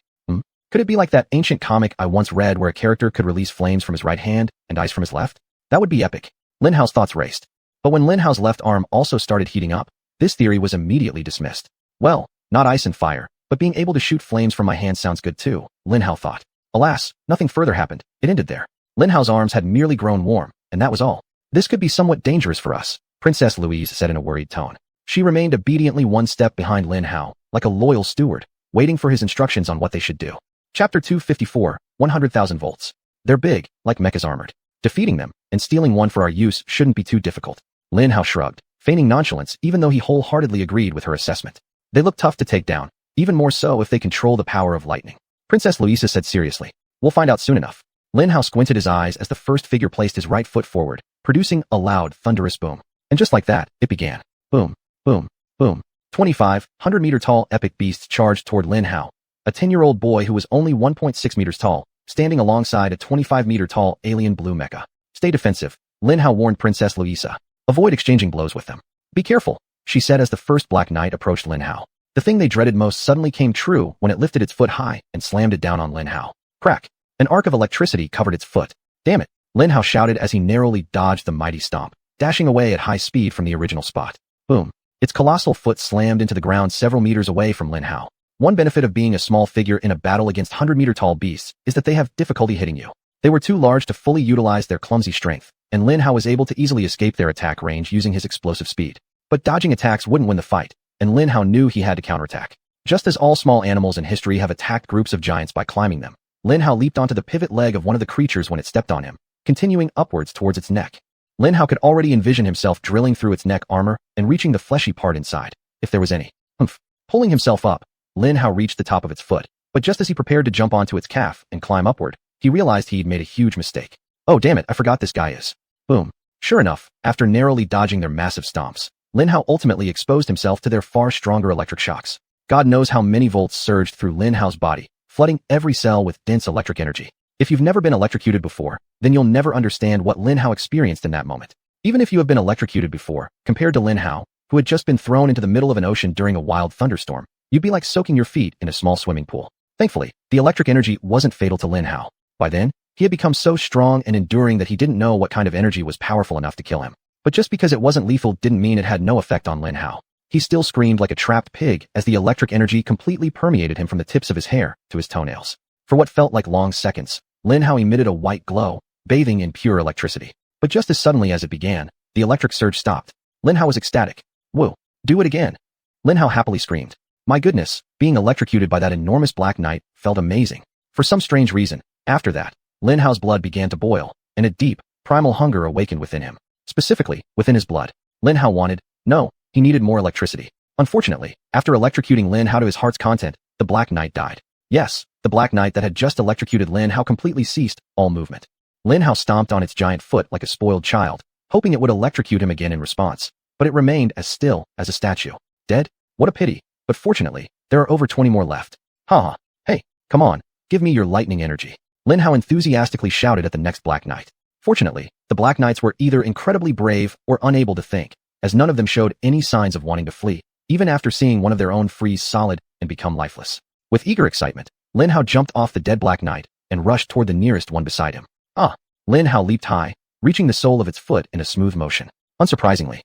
Could it be like that ancient comic I once read where a character could release flames from his right hand and ice from his left? That would be epic. Lin Hao's thoughts raced. But when Lin Hao's left arm also started heating up, this theory was immediately dismissed. Well, not ice and fire, but being able to shoot flames from my hand sounds good too, Lin Hao thought. Alas, nothing further happened. It ended there. Lin Hao's arms had merely grown warm, and that was all. This could be somewhat dangerous for us, Princess Louise said in a worried tone. She remained obediently one step behind Lin Hao, like a loyal steward, waiting for his instructions on what they should do. Chapter 254, 100,000 volts. They're big, like mechas armored. Defeating them, and stealing one for our use shouldn't be too difficult. Lin Hao shrugged, feigning nonchalance even though he wholeheartedly agreed with her assessment. They look tough to take down, even more so if they control the power of lightning. Princess Louisa said seriously. We'll find out soon enough. Lin Hao squinted his eyes as the first figure placed his right foot forward, producing a loud, thunderous boom. And just like that, it began. Boom, boom, boom. 25, 100-meter-tall epic beasts charged toward Lin Hao, a 10-year-old boy who was only 1.6 meters tall, standing alongside a 25-meter-tall alien blue mecha. Stay defensive, Lin Hao warned Princess Louisa. Avoid exchanging blows with them. Be careful, she said as the first black knight approached Lin Hao. The thing they dreaded most suddenly came true when it lifted its foot high and slammed it down on Lin Hao. Crack! An arc of electricity covered its foot. Damn it, Lin Hao shouted as he narrowly dodged the mighty stomp, dashing away at high speed from the original spot. Boom. Its colossal foot slammed into the ground several meters away from Lin Hao. One benefit of being a small figure in a battle against 100-meter-tall beasts is that they have difficulty hitting you. They were too large to fully utilize their clumsy strength, and Lin Hao was able to easily escape their attack range using his explosive speed. But dodging attacks wouldn't win the fight, and Lin Hao knew he had to counterattack. Just as all small animals in history have attacked groups of giants by climbing them, Lin Hao leaped onto the pivot leg of one of the creatures when it stepped on him, continuing upwards towards its neck. Lin Hao could already envision himself drilling through its neck armor and reaching the fleshy part inside, if there was any. Humph. Pulling himself up, Lin Hao reached the top of its foot, but just as he prepared to jump onto its calf and climb upward, he realized he'd made a huge mistake. Oh damn it, I forgot this guy is. Boom. Sure enough, after narrowly dodging their massive stomps, Lin Hao ultimately exposed himself to their far stronger electric shocks. God knows how many volts surged through Lin Hao's body, flooding every cell with dense electric energy. If you've never been electrocuted before, then you'll never understand what Lin Hao experienced in that moment. Even if you have been electrocuted before, compared to Lin Hao, who had just been thrown into the middle of an ocean during a wild thunderstorm, you'd be like soaking your feet in a small swimming pool. Thankfully, the electric energy wasn't fatal to Lin Hao. By then, he had become so strong and enduring that he didn't know what kind of energy was powerful enough to kill him. But just because it wasn't lethal didn't mean it had no effect on Lin Hao. He still screamed like a trapped pig as the electric energy completely permeated him from the tips of his hair to his toenails. For what felt like long seconds, Lin Hao emitted a white glow, bathing in pure electricity. But just as suddenly as it began, the electric surge stopped. Lin Hao was ecstatic. Whoa, do it again. Lin Hao happily screamed. My goodness, being electrocuted by that enormous black knight felt amazing. For some strange reason, after that, Lin Hao's blood began to boil, and a deep, primal hunger awakened within him. Specifically, within his blood. Lin Hao he needed more electricity. Unfortunately, after electrocuting Lin Hao to his heart's content, the Black Knight died. Yes, the Black Knight that had just electrocuted Lin Hao completely ceased all movement. Lin Hao stomped on its giant foot like a spoiled child, hoping it would electrocute him again in response, but it remained as still as a statue. Dead? What a pity. But fortunately, there are over 20 more left. Haha. Hey, come on, give me your lightning energy. Lin Hao enthusiastically shouted at the next Black Knight. Fortunately, the Black Knights were either incredibly brave or unable to think, as none of them showed any signs of wanting to flee, even after seeing one of their own freeze solid and become lifeless. With eager excitement, Lin Hao jumped off the dead Black Knight and rushed toward the nearest one beside him. Lin Hao leaped high, reaching the sole of its foot in a smooth motion. Unsurprisingly.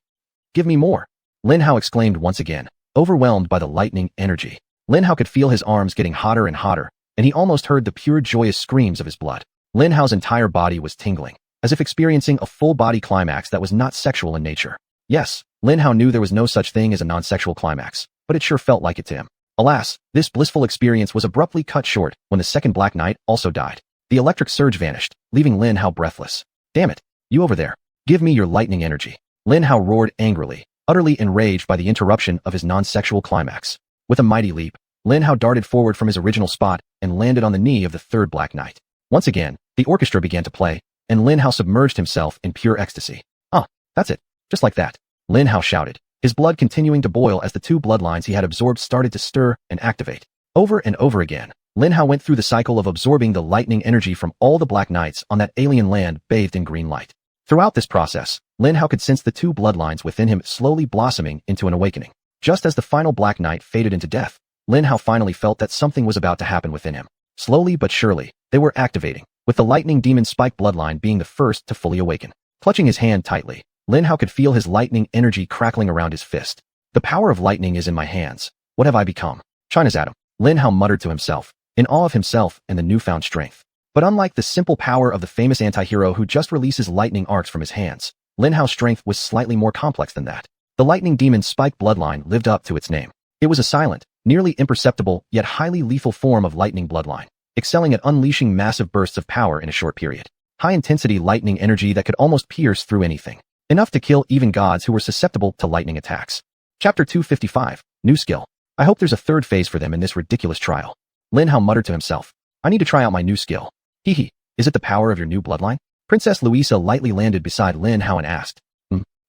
Give me more. Lin Hao exclaimed once again, overwhelmed by the lightning energy. Lin Hao could feel his arms getting hotter and hotter, and he almost heard the pure joyous screams of his blood. Lin Hao's entire body was tingling, as if experiencing a full-body climax that was not sexual in nature. Yes, Lin Hao knew there was no such thing as a non-sexual climax, but it sure felt like it to him. Alas, this blissful experience was abruptly cut short when the second Black Knight also died. The electric surge vanished, leaving Lin Hao breathless. Damn it, you over there. Give me your lightning energy. Lin Hao roared angrily, utterly enraged by the interruption of his non-sexual climax. With a mighty leap, Lin Hao darted forward from his original spot and landed on the knee of the third Black Knight. Once again, the orchestra began to play, and Lin Hao submerged himself in pure ecstasy. That's it. Just like that. Lin Hao shouted, his blood continuing to boil as the two bloodlines he had absorbed started to stir and activate. Over and over again, Lin Hao went through the cycle of absorbing the lightning energy from all the Black Knights on that alien land bathed in green light. Throughout this process, Lin Hao could sense the two bloodlines within him slowly blossoming into an awakening. Just as the final Black Knight faded into death, Lin Hao finally felt that something was about to happen within him. Slowly but surely, they were activating, with the lightning demon spike bloodline being the first to fully awaken. Clutching his hand tightly, Lin Hao could feel his lightning energy crackling around his fist. The power of lightning is in my hands. What have I become? China's Atom. Lin Hao muttered to himself, in awe of himself and the newfound strength. But unlike the simple power of the famous anti-hero who just releases lightning arcs from his hands, Lin Hao's strength was slightly more complex than that. The lightning demon spike bloodline lived up to its name. It was a silent, nearly imperceptible, yet highly lethal form of lightning bloodline, excelling at unleashing massive bursts of power in a short period. High-intensity lightning energy that could almost pierce through anything. Enough to kill even gods who were susceptible to lightning attacks. Chapter 255, New Skill. I hope there's a third phase for them in this ridiculous trial. Lin Hao muttered to himself. I need to try out my new skill. Hee, is it the power of your new bloodline? Princess Louisa lightly landed beside Lin Hao and asked.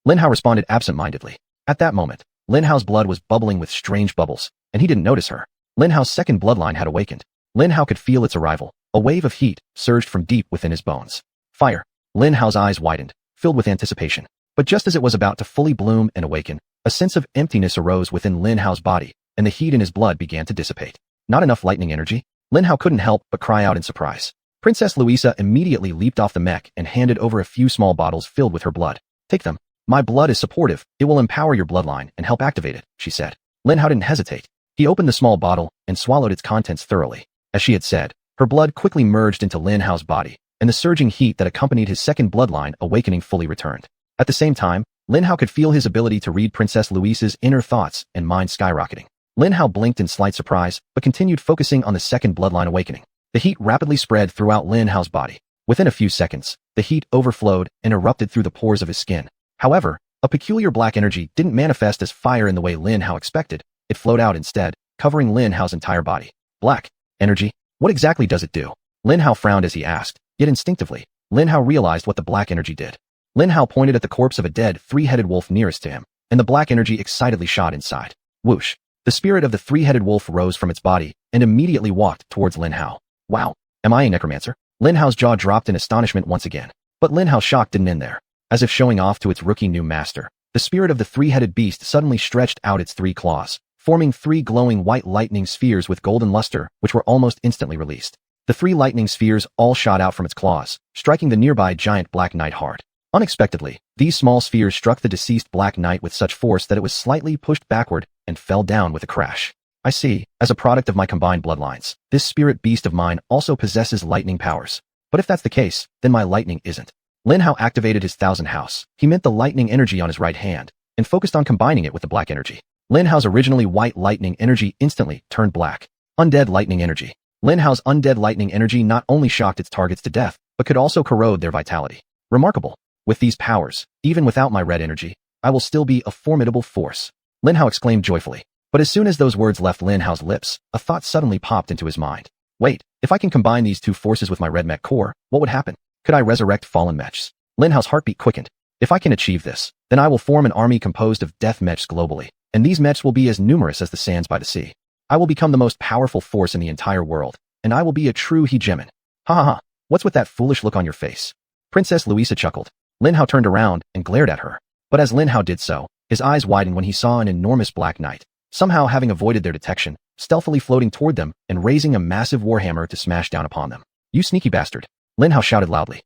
Lin Hao responded absent-mindedly. At that moment, Lin Hao's blood was bubbling with strange bubbles, and he didn't notice her. Lin Hao's second bloodline had awakened. Lin Hao could feel its arrival. A wave of heat surged from deep within his bones. Fire. Lin Hao's eyes widened, filled with anticipation. But just as it was about to fully bloom and awaken, a sense of emptiness arose within Lin Hao's body, and the heat in his blood began to dissipate. Not enough lightning energy? Lin Hao couldn't help but cry out in surprise. Princess Louisa immediately leaped off the mech and handed over a few small bottles filled with her blood. Take them. My blood is supportive. It will empower your bloodline and help activate it, she said. Lin Hao didn't hesitate. He opened the small bottle and swallowed its contents thoroughly. As she had said, her blood quickly merged into Lin Hao's body, and the surging heat that accompanied his second bloodline awakening fully returned. At the same time, Lin Hao could feel his ability to read Princess Louisa's inner thoughts and mind skyrocketing. Lin Hao blinked in slight surprise, but continued focusing on the second bloodline awakening. The heat rapidly spread throughout Lin Hao's body. Within a few seconds, the heat overflowed and erupted through the pores of his skin. However, a peculiar black energy didn't manifest as fire in the way Lin Hao expected. It flowed out instead, covering Lin Hao's entire body. Black energy? What exactly does it do? Lin Hao frowned as he asked, yet instinctively, Lin Hao realized what the black energy did. Lin Hao pointed at the corpse of a dead, three-headed wolf nearest to him, and the black energy excitedly shot inside. Whoosh. The spirit of the three-headed wolf rose from its body and immediately walked towards Lin Hao. Wow, am I a necromancer? Lin Hao's jaw dropped in astonishment once again. But Lin Hao's shock didn't end there. As if showing off to its rookie new master, the spirit of the three-headed beast suddenly stretched out its 3 claws, forming 3 glowing white lightning spheres with golden luster, which were almost instantly released. The 3 lightning spheres all shot out from its claws, striking the nearby giant Black Knight hard. Unexpectedly, these small spheres struck the deceased Black Knight with such force that it was slightly pushed backward and fell down with a crash. I see, as a product of my combined bloodlines, this spirit beast of mine also possesses lightning powers. But if that's the case, then my lightning isn't. Lin Hao activated his Thousand House. He meant the lightning energy on his right hand, and focused on combining it with the black energy. Lin Hao's originally white lightning energy instantly turned black. Undead lightning energy. Lin Hao's undead lightning energy not only shocked its targets to death, but could also corrode their vitality. Remarkable. With these powers, even without my red energy, I will still be a formidable force. Lin Hao exclaimed joyfully. But as soon as those words left Lin Hao's lips, a thought suddenly popped into his mind. Wait, if I can combine these 2 forces with my red mech core, what would happen? Could I resurrect fallen mechs? Lin Hao's heartbeat quickened. If I can achieve this, then I will form an army composed of death mechs globally, and these mechs will be as numerous as the sands by the sea. I will become the most powerful force in the entire world, and I will be a true hegemon. Ha ha ha, what's with that foolish look on your face? Princess Louisa chuckled. Lin Hao turned around and glared at her. But as Lin Hao did so, his eyes widened when he saw an enormous Black Knight, somehow having avoided their detection, stealthily floating toward them and raising a massive warhammer to smash down upon them. You sneaky bastard. Lin Hao shouted loudly.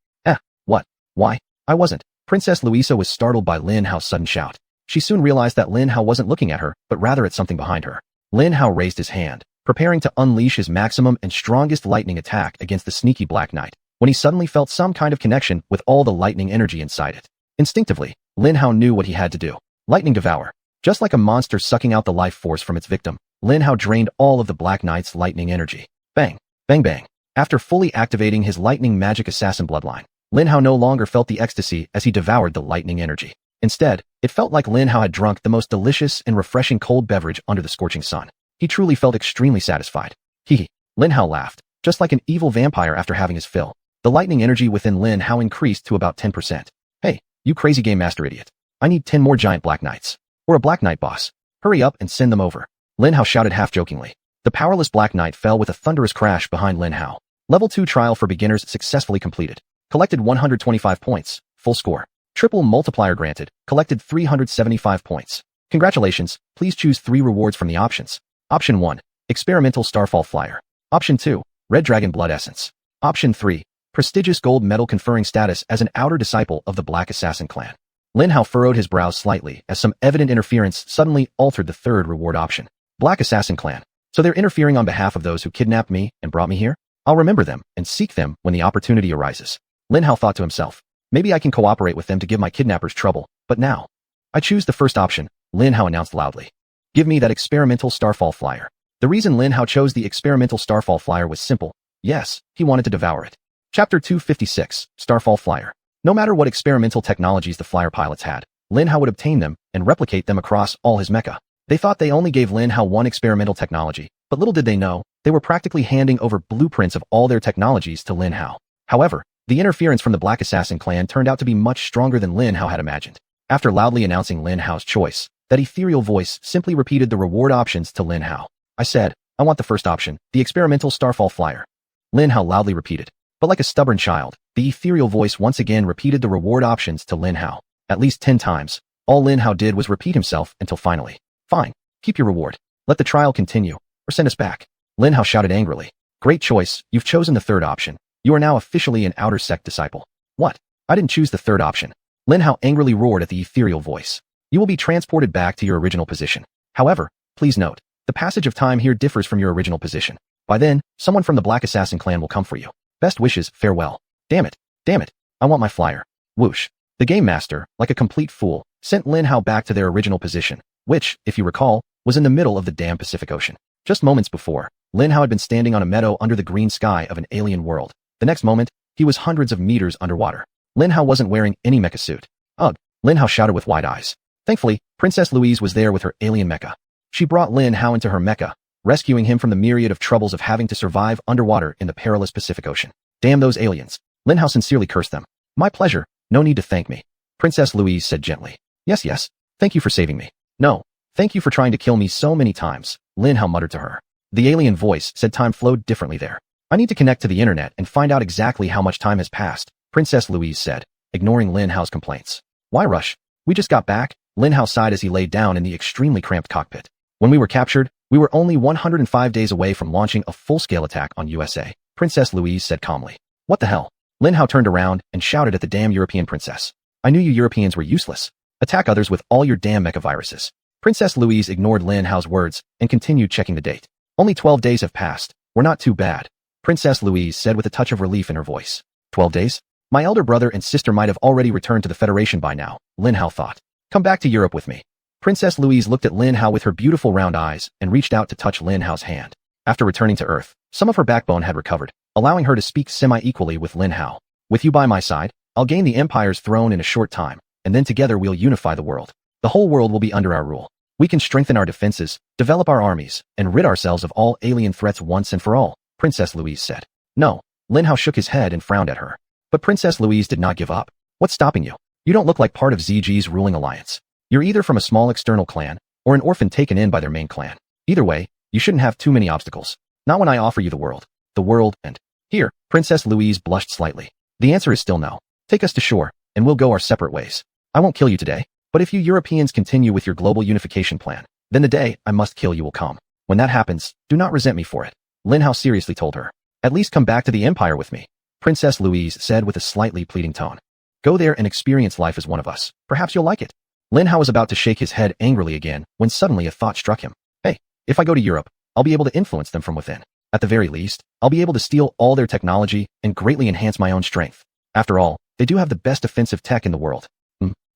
What? Why? I wasn't. Princess Louisa was startled by Lin Hao's sudden shout. She soon realized that Lin Hao wasn't looking at her, but rather at something behind her. Lin Hao raised his hand, preparing to unleash his maximum and strongest lightning attack against the sneaky Black Knight, when he suddenly felt some kind of connection with all the lightning energy inside it. Instinctively, Lin Hao knew what he had to do. Lightning Devour. Just like a monster sucking out the life force from its victim, Lin Hao drained all of the Black Knight's lightning energy. Bang! Bang bang! After fully activating his lightning magic assassin bloodline, Lin Hao no longer felt the ecstasy as he devoured the lightning energy. Instead, it felt like Lin Hao had drunk the most delicious and refreshing cold beverage under the scorching sun. He truly felt extremely satisfied. Hee. Lin Hao laughed, just like an evil vampire after having his fill. The lightning energy within Lin Hao increased to about 10%. Hey, you crazy game master idiot. I need 10 more giant Black Knights. Or a Black Knight boss. Hurry up and send them over. Lin Hao shouted half-jokingly. The powerless Black Knight fell with a thunderous crash behind Lin Hao. Level 2 trial for beginners successfully completed. Collected 125 points. Full score. Triple multiplier granted. Collected 375 points. Congratulations. Please choose 3 rewards from the options. Option 1. Experimental Starfall Flyer. Option 2. Red Dragon Blood Essence. Option 3. Prestigious gold medal conferring status as an outer disciple of the Black Assassin clan. Lin Hao furrowed his brows slightly as some evident interference suddenly altered the third reward option. Black Assassin clan. So they're interfering on behalf of those who kidnapped me and brought me here? I'll remember them and seek them when the opportunity arises. Lin Hao thought to himself. Maybe I can cooperate with them to give my kidnappers trouble, but now. I choose the first option, Lin Hao announced loudly. Give me that experimental Starfall Flyer. The reason Lin Hao chose the experimental Starfall Flyer was simple. Yes, he wanted to devour it. Chapter 256, Starfall Flyer. No matter what experimental technologies the flyer pilots had, Lin Hao would obtain them and replicate them across all his mecha. They thought they only gave Lin Hao one experimental technology, but little did they know, they were practically handing over blueprints of all their technologies to Lin Hao. However, the interference from the Black Assassin clan turned out to be much stronger than Lin Hao had imagined. After loudly announcing Lin Hao's choice, that ethereal voice simply repeated the reward options to Lin Hao. I said, I want the first option, the experimental Starfall Flyer. Lin Hao loudly repeated. But like a stubborn child, the ethereal voice once again repeated the reward options to Lin Hao. At least 10 times. All Lin Hao did was repeat himself until finally. Fine, keep your reward. Let the trial continue, or send us back. Lin Hao shouted angrily. Great choice, you've chosen the third option. You are now officially an outer sect disciple. What? I didn't choose the third option. Lin Hao angrily roared at the ethereal voice. You will be transported back to your original position. However, please note, the passage of time here differs from your original position. By then, someone from the Black Assassin clan will come for you. Best wishes, farewell. Damn it, I want my flyer. Whoosh. The game master, like a complete fool, sent Lin Hao back to their original position, which, if you recall, was in the middle of the damn Pacific Ocean. Just moments before, Lin Hao had been standing on a meadow under the green sky of an alien world. The next moment, he was hundreds of meters underwater. Lin Hao wasn't wearing any mecha suit. Ugh, Lin Hao shouted with wide eyes. Thankfully, Princess Louise was there with her alien mecha. She brought Lin Hao into her mecha, rescuing him from the myriad of troubles of having to survive underwater in the perilous Pacific Ocean. Damn those aliens. Lin Hao sincerely cursed them. My pleasure, no need to thank me. Princess Louise said gently. Yes, thank you for saving me. No, Thank you for trying to kill me so many times, Lin Hao muttered to her. The alien voice said time flowed differently there. I need to connect to the internet and find out exactly how much time has passed, Princess Louise said, ignoring Lin Hao's complaints. Why rush? We just got back, Lin Hao sighed as he lay down in the extremely cramped cockpit. When we were captured, we were only 105 days away from launching a full-scale attack on USA, Princess Louise said calmly. What the hell? Lin Hao turned around and shouted at the damn European princess. I knew you Europeans were useless. Attack others with all your damn mecha viruses. Princess Louise ignored Lin Hao's words and continued checking the date. Only 12 days have passed. We're not too bad, Princess Louise said with a touch of relief in her voice. 12 days? My elder brother and sister might have already returned to the Federation by now, Lin Hao thought. Come back to Europe with me. Princess Louise looked at Lin Hao with her beautiful round eyes and reached out to touch Lin Hao's hand. After returning to Earth, some of her backbone had recovered, allowing her to speak semi-equally with Lin Hao. With you by my side, I'll gain the Empire's throne in a short time, and then together we'll unify the world. The whole world will be under our rule. We can strengthen our defenses, develop our armies, and rid ourselves of all alien threats once and for all, Princess Louise said. No, Lin Hao shook his head and frowned at her. But Princess Louise did not give up. What's stopping you? You don't look like part of ZG's ruling alliance. You're either from a small external clan, or an orphan taken in by their main clan. Either way, you shouldn't have too many obstacles. Not when I offer you the world. The world, and... Here, Princess Louise blushed slightly. The answer is still no. Take us to shore, and we'll go our separate ways. I won't kill you today, but if you Europeans continue with your global unification plan, then the day I must kill you will come. When that happens, do not resent me for it. Lin Hao seriously told her. At least come back to the Empire with me, Princess Louise said with a slightly pleading tone. Go there and experience life as one of us. Perhaps you'll like it. Lin Hao was about to shake his head angrily again when suddenly a thought struck him. Hey, if I go to Europe, I'll be able to influence them from within. At the very least, I'll be able to steal all their technology and greatly enhance my own strength. After all, they do have the best offensive tech in the world.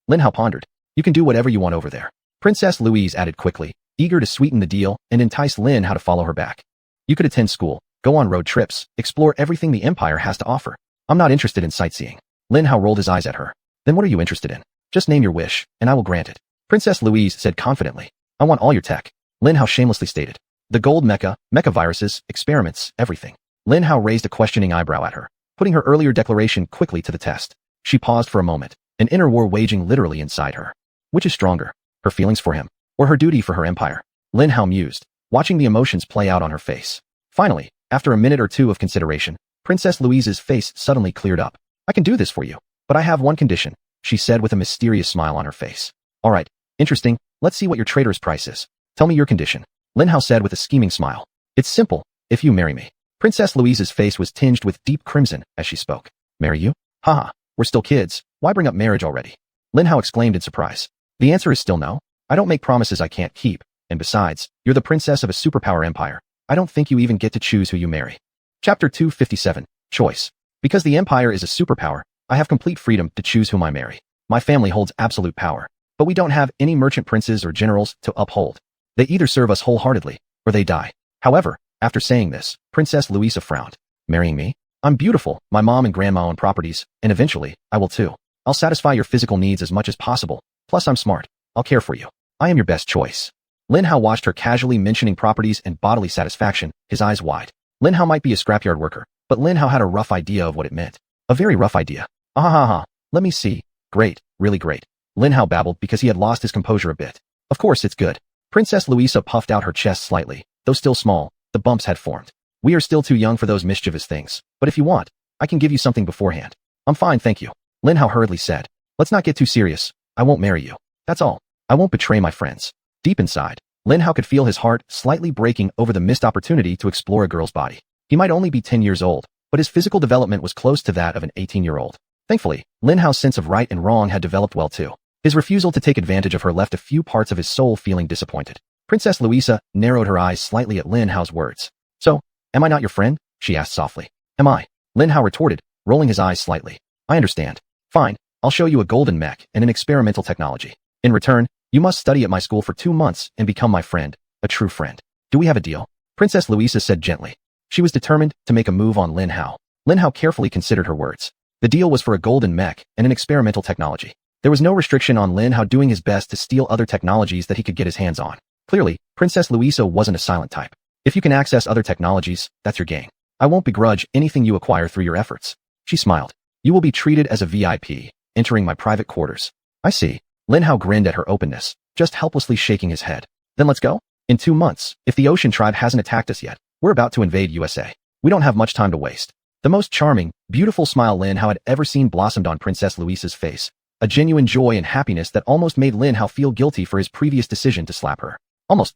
Lin Hao pondered. You can do whatever you want over there. Princess Louise added quickly, eager to sweeten the deal and entice Lin Hao to follow her back. You could attend school, go on road trips, explore everything the Empire has to offer. I'm not interested in sightseeing. Lin Hao rolled his eyes at her. Then what are you interested in? Just name your wish, and I will grant it. Princess Louise said confidently. I want all your tech. Lin Hao shamelessly stated. The gold mecha viruses, experiments, everything. Lin Hao raised a questioning eyebrow at her, putting her earlier declaration quickly to the test. She paused for a moment, an inner war waging literally inside her. Which is stronger, her feelings for him, or her duty for her empire? Lin Hao mused, watching the emotions play out on her face. Finally, after a minute or two of consideration, Princess Louise's face suddenly cleared up. I can do this for you, but I have one condition, she said with a mysterious smile on her face. All right, interesting, let's see what your traitor's price is. Tell me your condition. Lin Hao said with a scheming smile. It's simple, if you marry me. Princess Louise's face was tinged with deep crimson as she spoke. Marry you? Haha, we're still kids, why bring up marriage already? Lin Hao exclaimed in surprise. The answer is still no. I don't make promises I can't keep, and besides, you're the princess of a superpower empire. I don't think you even get to choose who you marry. Chapter 257, Choice. Because the empire is a superpower, I have complete freedom to choose whom I marry. My family holds absolute power, but we don't have any merchant princes or generals to uphold. They either serve us wholeheartedly, or they die. However, after saying this, Princess Louisa frowned. Marrying me? I'm beautiful, my mom and grandma own properties, and eventually, I will too. I'll satisfy your physical needs as much as possible. Plus I'm smart. I'll care for you. I am your best choice. Lin Hao watched her casually mentioning properties and bodily satisfaction, his eyes wide. Lin Hao might be a scrapyard worker, but Lin Hao had a rough idea of what it meant. A very rough idea. Ah. Let me see. Great, really great. Lin Hao babbled because he had lost his composure a bit. Of course it's good. Princess Louisa puffed out her chest slightly. Though still small, the bumps had formed. We are still too young for those mischievous things, but if you want, I can give you something beforehand. I'm fine, thank you. Lin Hao hurriedly said. Let's not get too serious. I won't marry you. That's all. I won't betray my friends. Deep inside, Lin Hao could feel his heart slightly breaking over the missed opportunity to explore a girl's body. He might only be 10 years old, but his physical development was close to that of an 18-year-old. Thankfully, Lin Hao's sense of right and wrong had developed well too. His refusal to take advantage of her left a few parts of his soul feeling disappointed. Princess Louisa narrowed her eyes slightly at Lin Hao's words. So, am I not your friend? She asked softly. Am I? Lin Hao retorted, rolling his eyes slightly. I understand. Fine, I'll show you a golden mech and an experimental technology. In return, you must study at my school for 2 months and become my friend, a true friend. Do we have a deal? Princess Louisa said gently. She was determined to make a move on Lin Hao. Lin Hao carefully considered her words. The deal was for a golden mech and an experimental technology. There was no restriction on Lin Hao doing his best to steal other technologies that he could get his hands on. Clearly, Princess Louisa wasn't a silent type. If you can access other technologies, that's your gain. I won't begrudge anything you acquire through your efforts. She smiled. You will be treated as a VIP, entering my private quarters. I see. Lin Hao grinned at her openness, just helplessly shaking his head. Then let's go? In 2 months, if the Ocean Tribe hasn't attacked us yet, we're about to invade USA. We don't have much time to waste. The most charming, beautiful smile Lin Hao had ever seen blossomed on Princess Louisa's face. A genuine joy and happiness that almost made Lin Hao feel guilty for his previous decision to slap her.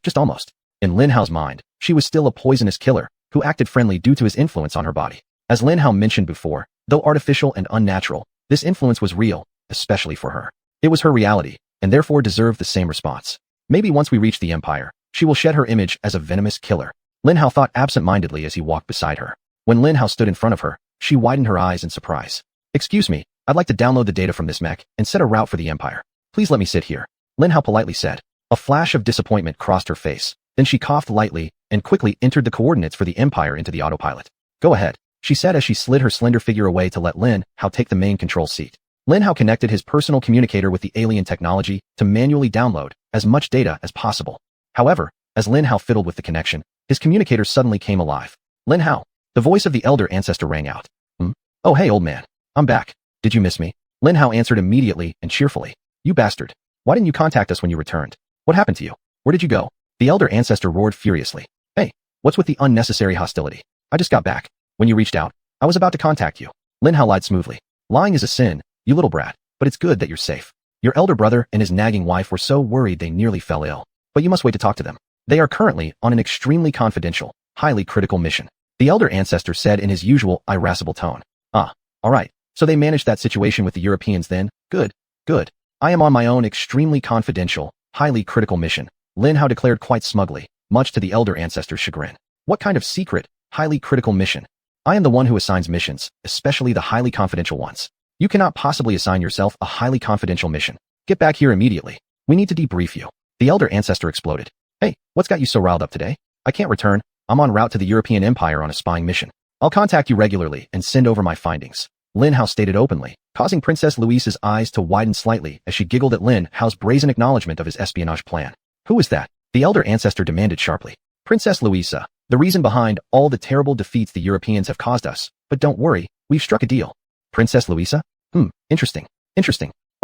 Just almost. In Lin Hao's mind, she was still a poisonous killer, who acted friendly due to his influence on her body. As Lin Hao mentioned before, though artificial and unnatural, this influence was real, especially for her. It was her reality, and therefore deserved the same response. Maybe once we reach the Empire, she will shed her image as a venomous killer. Lin Hao thought absent-mindedly as he walked beside her. When Lin Hao stood in front of her, she widened her eyes in surprise. Excuse me, I'd like to download the data from this mech and set a route for the Empire. Please let me sit here. Lin Hao politely said. A flash of disappointment crossed her face. Then she coughed lightly and quickly entered the coordinates for the Empire into the autopilot. Go ahead, she said as she slid her slender figure away to let Lin Hao take the main control seat. Lin Hao connected his personal communicator with the alien technology to manually download as much data as possible. However, as Lin Hao fiddled with the connection, his communicator suddenly came alive. Lin Hao, the voice of the elder ancestor rang out. Oh hey old man, I'm back. Did you miss me? Lin Hao answered immediately and cheerfully. You bastard. Why didn't you contact us when you returned? What happened to you? Where did you go? The elder ancestor roared furiously. Hey, what's with the unnecessary hostility? I just got back. When you reached out, I was about to contact you. Lin Hao lied smoothly. Lying is a sin, you little brat, but it's good that you're safe. Your elder brother and his nagging wife were so worried they nearly fell ill. But you must wait to talk to them. They are currently on an extremely confidential, highly critical mission. The elder ancestor said in his usual irascible tone. Alright, so they managed that situation with the Europeans then? Good. I am on my own extremely confidential, highly critical mission, Lin Hao declared quite smugly, much to the elder ancestor's chagrin. What kind of secret, highly critical mission? I am the one who assigns missions, especially the highly confidential ones. You cannot possibly assign yourself a highly confidential mission. Get back here immediately. We need to debrief you. The elder ancestor exploded. Hey, what's got you so riled up today? I can't return. I'm en route to the European Empire on a spying mission. I'll contact you regularly and send over my findings. Lin Hao stated openly, causing Princess Louisa's eyes to widen slightly as she giggled at Lin Hao's brazen acknowledgement of his espionage plan. Who is that? The elder ancestor demanded sharply. Princess Louisa, the reason behind all the terrible defeats the Europeans have caused us. But don't worry, we've struck a deal. Princess Louisa? Interesting.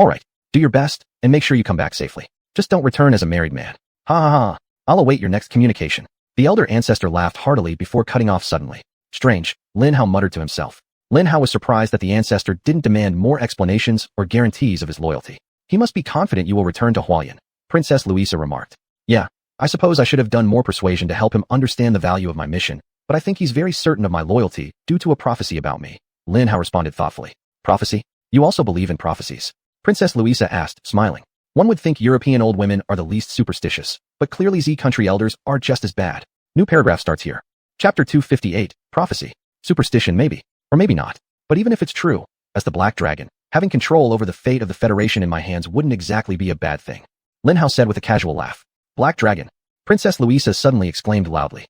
Alright, do your best, and make sure you come back safely. Just don't return as a married man. Ha. I'll await your next communication. The elder ancestor laughed heartily before cutting off suddenly. Strange, Lin Hao muttered to himself. Lin Hao was surprised that the ancestor didn't demand more explanations or guarantees of his loyalty. He must be confident you will return to Xuanyuan. Princess Louisa remarked. Yeah, I suppose I should have done more persuasion to help him understand the value of my mission, but I think he's very certain of my loyalty due to a prophecy about me. Lin Hao responded thoughtfully. Prophecy? You also believe in prophecies? Princess Louisa asked, smiling. One would think European old women are the least superstitious, but clearly Z country elders are just as bad. New paragraph starts here. Chapter 258, Prophecy. Superstition maybe, or maybe not. But even if it's true, as the Black Dragon, having control over the fate of the Federation in my hands wouldn't exactly be a bad thing. Lin Hao said with a casual laugh. Black Dragon. Princess Louisa suddenly exclaimed loudly.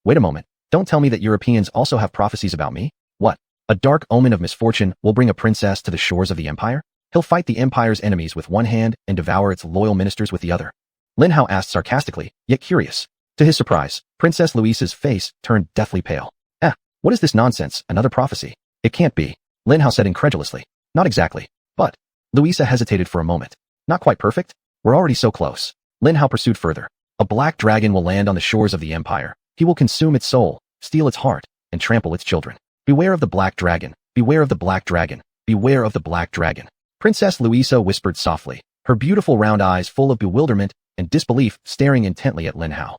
Wait a moment. Don't tell me that Europeans also have prophecies about me? What? A dark omen of misfortune will bring a princess to the shores of the Empire? He'll fight the Empire's enemies with one hand and devour its loyal ministers with the other. Lin Hao asked sarcastically, yet curious. To his surprise, Princess Louisa's face turned deathly pale. What is this nonsense? Another prophecy? It can't be. Lin Hao said incredulously. Not exactly. But. Louisa hesitated for a moment. Not quite perfect? We're already so close. Lin Hao pursued further. A black dragon will land on the shores of the Empire. He will consume its soul, steal its heart, and trample its children. Beware of the black dragon. Beware of the black dragon. Beware of the black dragon. Princess Louisa whispered softly, her beautiful round eyes full of bewilderment and disbelief staring intently at Lin Hao.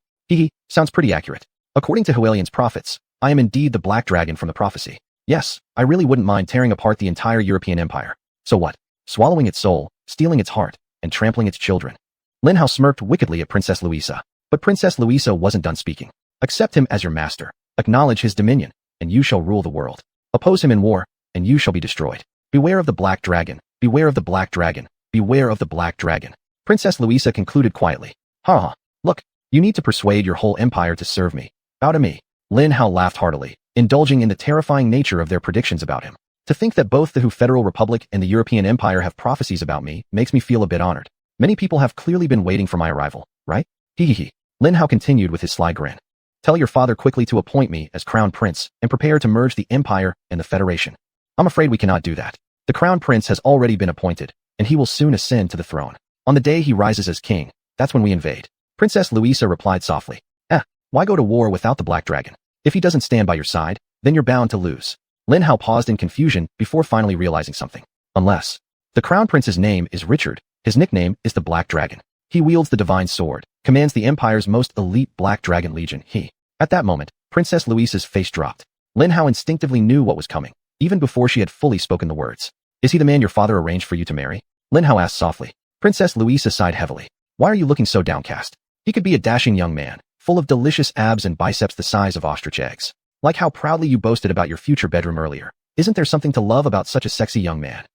Sounds pretty accurate. According to Xuanyuan's prophets, I am indeed the black dragon from the prophecy. Yes, I really wouldn't mind tearing apart the entire European Empire. So what? Swallowing its soul, stealing its heart, and trampling its children. Lin Hao smirked wickedly at Princess Louisa. But Princess Louisa wasn't done speaking. Accept him as your master. Acknowledge his dominion, and you shall rule the world. Oppose him in war, and you shall be destroyed. Beware of the black dragon. Beware of the black dragon. Beware of the black dragon. Princess Louisa concluded quietly. Look, you need to persuade your whole empire to serve me. Bow to me. Lin Hao laughed heartily, indulging in the terrifying nature of their predictions about him. To think that both the Hu Federal Republic and the European Empire have prophecies about me makes me feel a bit honored. Many people have clearly been waiting for my arrival, right? Lin Hao continued with his sly grin. Tell your father quickly to appoint me as Crown Prince and prepare to merge the Empire and the Federation. I'm afraid we cannot do that. The Crown Prince has already been appointed, and he will soon ascend to the throne. On the day he rises as king, that's when we invade. Princess Louisa replied softly. Why go to war without the black dragon? If he doesn't stand by your side, then you're bound to lose. Lin Hao paused in confusion before finally realizing something. Unless. The crown prince's name is Richard, his nickname is the Black Dragon. He wields the divine sword, commands the Empire's most elite Black Dragon Legion. At that moment, Princess Louisa's face dropped. Lin Hao instinctively knew what was coming, even before she had fully spoken the words. Is he the man your father arranged for you to marry? Lin Hao asked softly. Princess Louisa sighed heavily. Why are you looking so downcast? He could be a dashing young man, full of delicious abs and biceps the size of ostrich eggs. Like how proudly you boasted about your future bedroom earlier. Isn't there something to love about such a sexy young man?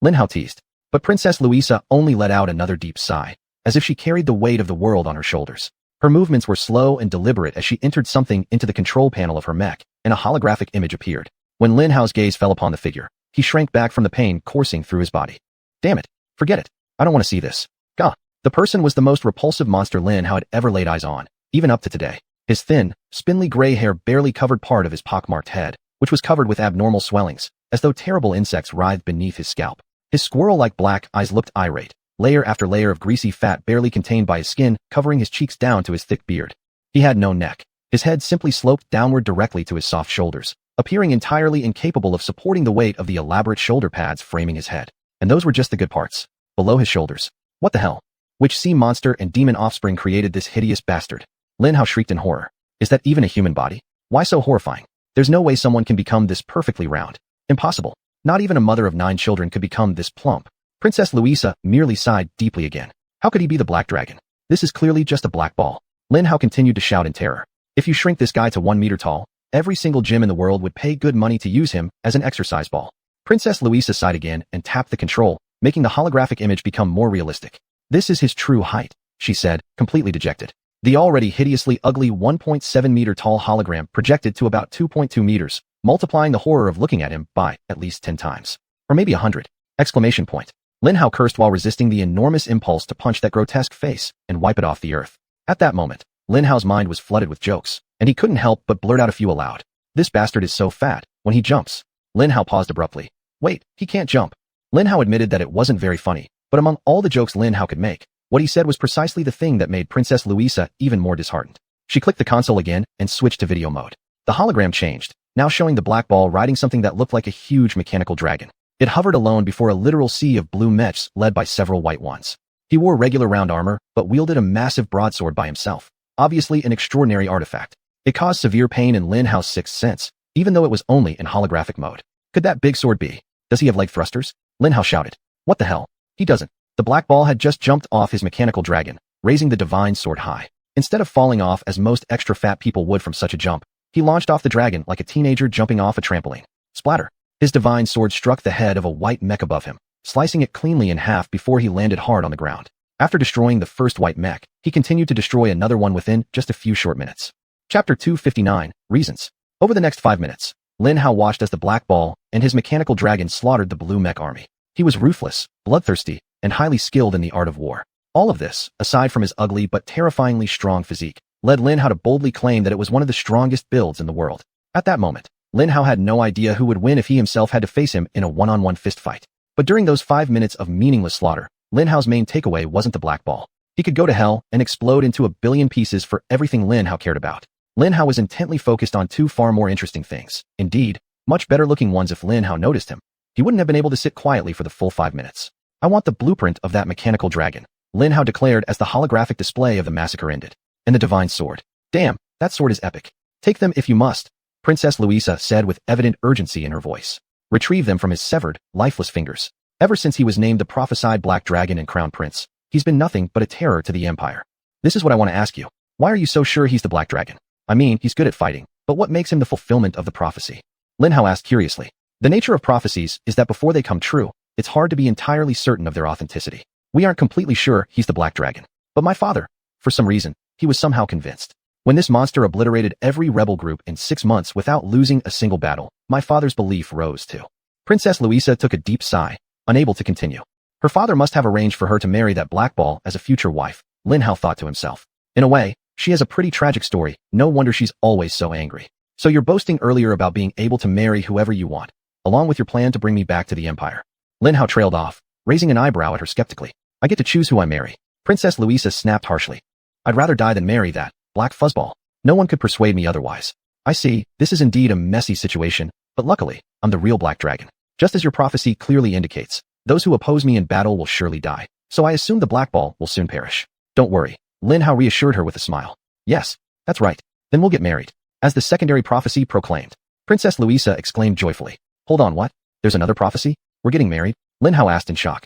Lin Hao teased. But Princess Louisa only let out another deep sigh, as if she carried the weight of the world on her shoulders. Her movements were slow and deliberate as she entered something into the control panel of her mech, and a holographic image appeared. When Lin Hao's gaze fell upon the figure, he shrank back from the pain coursing through his body. Damn it. Forget it. I don't want to see this. Gah. The person was the most repulsive monster Lin Hao had ever laid eyes on, even up to today. His thin, spindly gray hair barely covered part of his pockmarked head, which was covered with abnormal swellings, as though terrible insects writhed beneath his scalp. His squirrel-like black eyes looked irate, layer after layer of greasy fat barely contained by his skin, covering his cheeks down to his thick beard. He had no neck. His head simply sloped downward directly to his soft shoulders, appearing entirely incapable of supporting the weight of the elaborate shoulder pads framing his head. And those were just the good parts. Below his shoulders. What the hell? Which sea monster and demon offspring created this hideous bastard? Lin Hao shrieked in horror. Is that even a human body? Why so horrifying? There's no way someone can become this perfectly round. Impossible. Not even a mother of 9 children could become this plump. Princess Louisa merely sighed deeply again. How could he be the Black Dragon? This is clearly just a black ball. Lin Hao continued to shout in terror. If you shrink this guy to 1 meter tall, every single gym in the world would pay good money to use him as an exercise ball. Princess Louisa sighed again and tapped the control, making the holographic image become more realistic. This is his true height, she said, completely dejected. The already hideously ugly 1.7 meter tall hologram projected to about 2.2 meters, multiplying the horror of looking at him by at least 10 times. Or maybe 100. Exclamation point. Lin Hao cursed while resisting the enormous impulse to punch that grotesque face and wipe it off the earth. At that moment, Lin Hao's mind was flooded with jokes, and he couldn't help but blurt out a few aloud. This bastard is so fat, when he jumps. Lin Hao paused abruptly. Wait, he can't jump. Lin Hao admitted that it wasn't very funny, but among all the jokes Lin Hao could make, what he said was precisely the thing that made Princess Louisa even more disheartened. She clicked the console again and switched to video mode. The hologram changed, now showing the black ball riding something that looked like a huge mechanical dragon. It hovered alone before a literal sea of blue mechs led by several white ones. He wore regular round armor, but wielded a massive broadsword by himself, obviously an extraordinary artifact. It caused severe pain in Lin Hao's sixth sense, even though it was only in holographic mode. Could that big sword be? Does he have leg thrusters? Lin Hao shouted. What the hell? He doesn't. The black ball had just jumped off his mechanical dragon, raising the divine sword high. Instead of falling off as most extra fat people would from such a jump, he launched off the dragon like a teenager jumping off a trampoline. Splatter. His divine sword struck the head of a white mech above him, slicing it cleanly in half before he landed hard on the ground. After destroying the first white mech, he continued to destroy another one within just a few short minutes. Chapter 259, Reasons. Over the next 5 minutes, Lin Hao watched as the black ball and his mechanical dragon slaughtered the blue mech army. He was ruthless, bloodthirsty, and highly skilled in the art of war. All of this, aside from his ugly but terrifyingly strong physique, led Lin Hao to boldly claim that it was one of the strongest builds in the world. At that moment, Lin Hao had no idea who would win if he himself had to face him in a one-on-one fist fight. But during those 5 minutes of meaningless slaughter, Lin Hao's main takeaway wasn't the black ball. He could go to hell and explode into a billion pieces for everything Lin Hao cared about. Lin Hao was intently focused on 2 far more interesting things. Indeed, much better looking ones if Lin Hao noticed him. He wouldn't have been able to sit quietly for the full 5 minutes. I want the blueprint of that mechanical dragon, Lin Hao declared as the holographic display of the massacre ended. And the divine sword. Damn, that sword is epic. Take them if you must, Princess Louisa said with evident urgency in her voice. Retrieve them from his severed, lifeless fingers. Ever since he was named the prophesied Black Dragon and Crown Prince, he's been nothing but a terror to the Empire. This is what I want to ask you. Why are you so sure he's the Black Dragon? I mean, he's good at fighting, but what makes him the fulfillment of the prophecy? Lin Hao asked curiously. The nature of prophecies is that before they come true, it's hard to be entirely certain of their authenticity. We aren't completely sure he's the Black Dragon. But my father, for some reason, he was somehow convinced. When this monster obliterated every rebel group in 6 months without losing a single battle, my father's belief rose too. Princess Louisa took a deep sigh, unable to continue. Her father must have arranged for her to marry that black ball as a future wife, Lin Hao thought to himself. In a way, she has a pretty tragic story, no wonder she's always so angry. So you're boasting earlier about being able to marry whoever you want, along with your plan to bring me back to the Empire. Lin Hao trailed off, raising an eyebrow at her skeptically. I get to choose who I marry. Princess Louisa snapped harshly. I'd rather die than marry that black fuzzball. No one could persuade me otherwise. I see, this is indeed a messy situation, but luckily, I'm the real black dragon. Just as your prophecy clearly indicates, those who oppose me in battle will surely die, so I assume the black ball will soon perish. Don't worry, Lin Hao reassured her with a smile. Yes, that's right, then we'll get married. As the secondary prophecy proclaimed, Princess Louisa exclaimed joyfully. Hold on, what? There's another prophecy? We're getting married? Lin Hao asked in shock.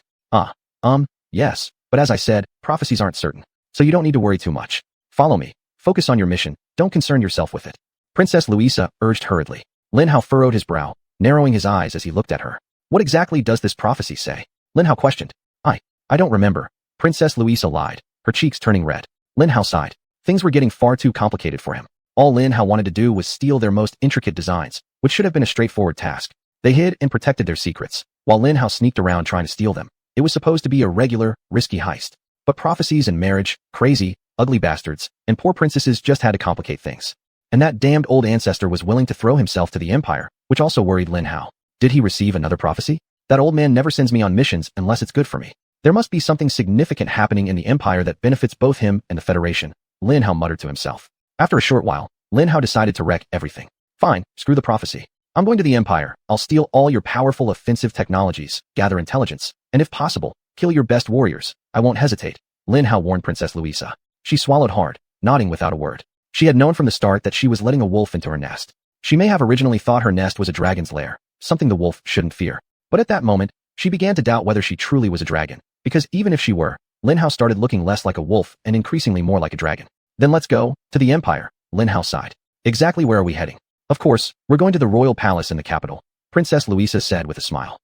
Yes, but as I said, prophecies aren't certain, so you don't need to worry too much. Follow me. Focus on your mission, don't concern yourself with it. Princess Louisa urged hurriedly. Lin Hao furrowed his brow, narrowing his eyes as he looked at her. What exactly does this prophecy say? Lin Hao questioned. I don't remember. Princess Louisa lied, her cheeks turning red. Lin Hao sighed. Things were getting far too complicated for him. All Lin Hao wanted to do was steal their most intricate designs, which should have been a straightforward task. They hid and protected their secrets, while Lin Hao sneaked around trying to steal them. It was supposed to be a regular, risky heist. But prophecies and marriage, crazy, ugly bastards, and poor princesses just had to complicate things. And that damned old ancestor was willing to throw himself to the empire, which also worried Lin Hao. Did he receive another prophecy? That old man never sends me on missions unless it's good for me. There must be something significant happening in the empire that benefits both him and the Federation, Lin Hao muttered to himself. After a short while, Lin Hao decided to wreck everything. Fine, screw the prophecy. I'm going to the empire. I'll steal all your powerful offensive technologies, gather intelligence, and if possible, kill your best warriors. I won't hesitate, Lin Hao warned Princess Louisa. She swallowed hard, nodding without a word. She had known from the start that she was letting a wolf into her nest. She may have originally thought her nest was a dragon's lair, something the wolf shouldn't fear. But at that moment, she began to doubt whether she truly was a dragon, because even if she were, Lin Hao started looking less like a wolf and increasingly more like a dragon. Then let's go to the empire, Lin Hao sighed. Exactly where are we heading? Of course, we're going to the royal palace in the capital, Princess Louisa said with a smile.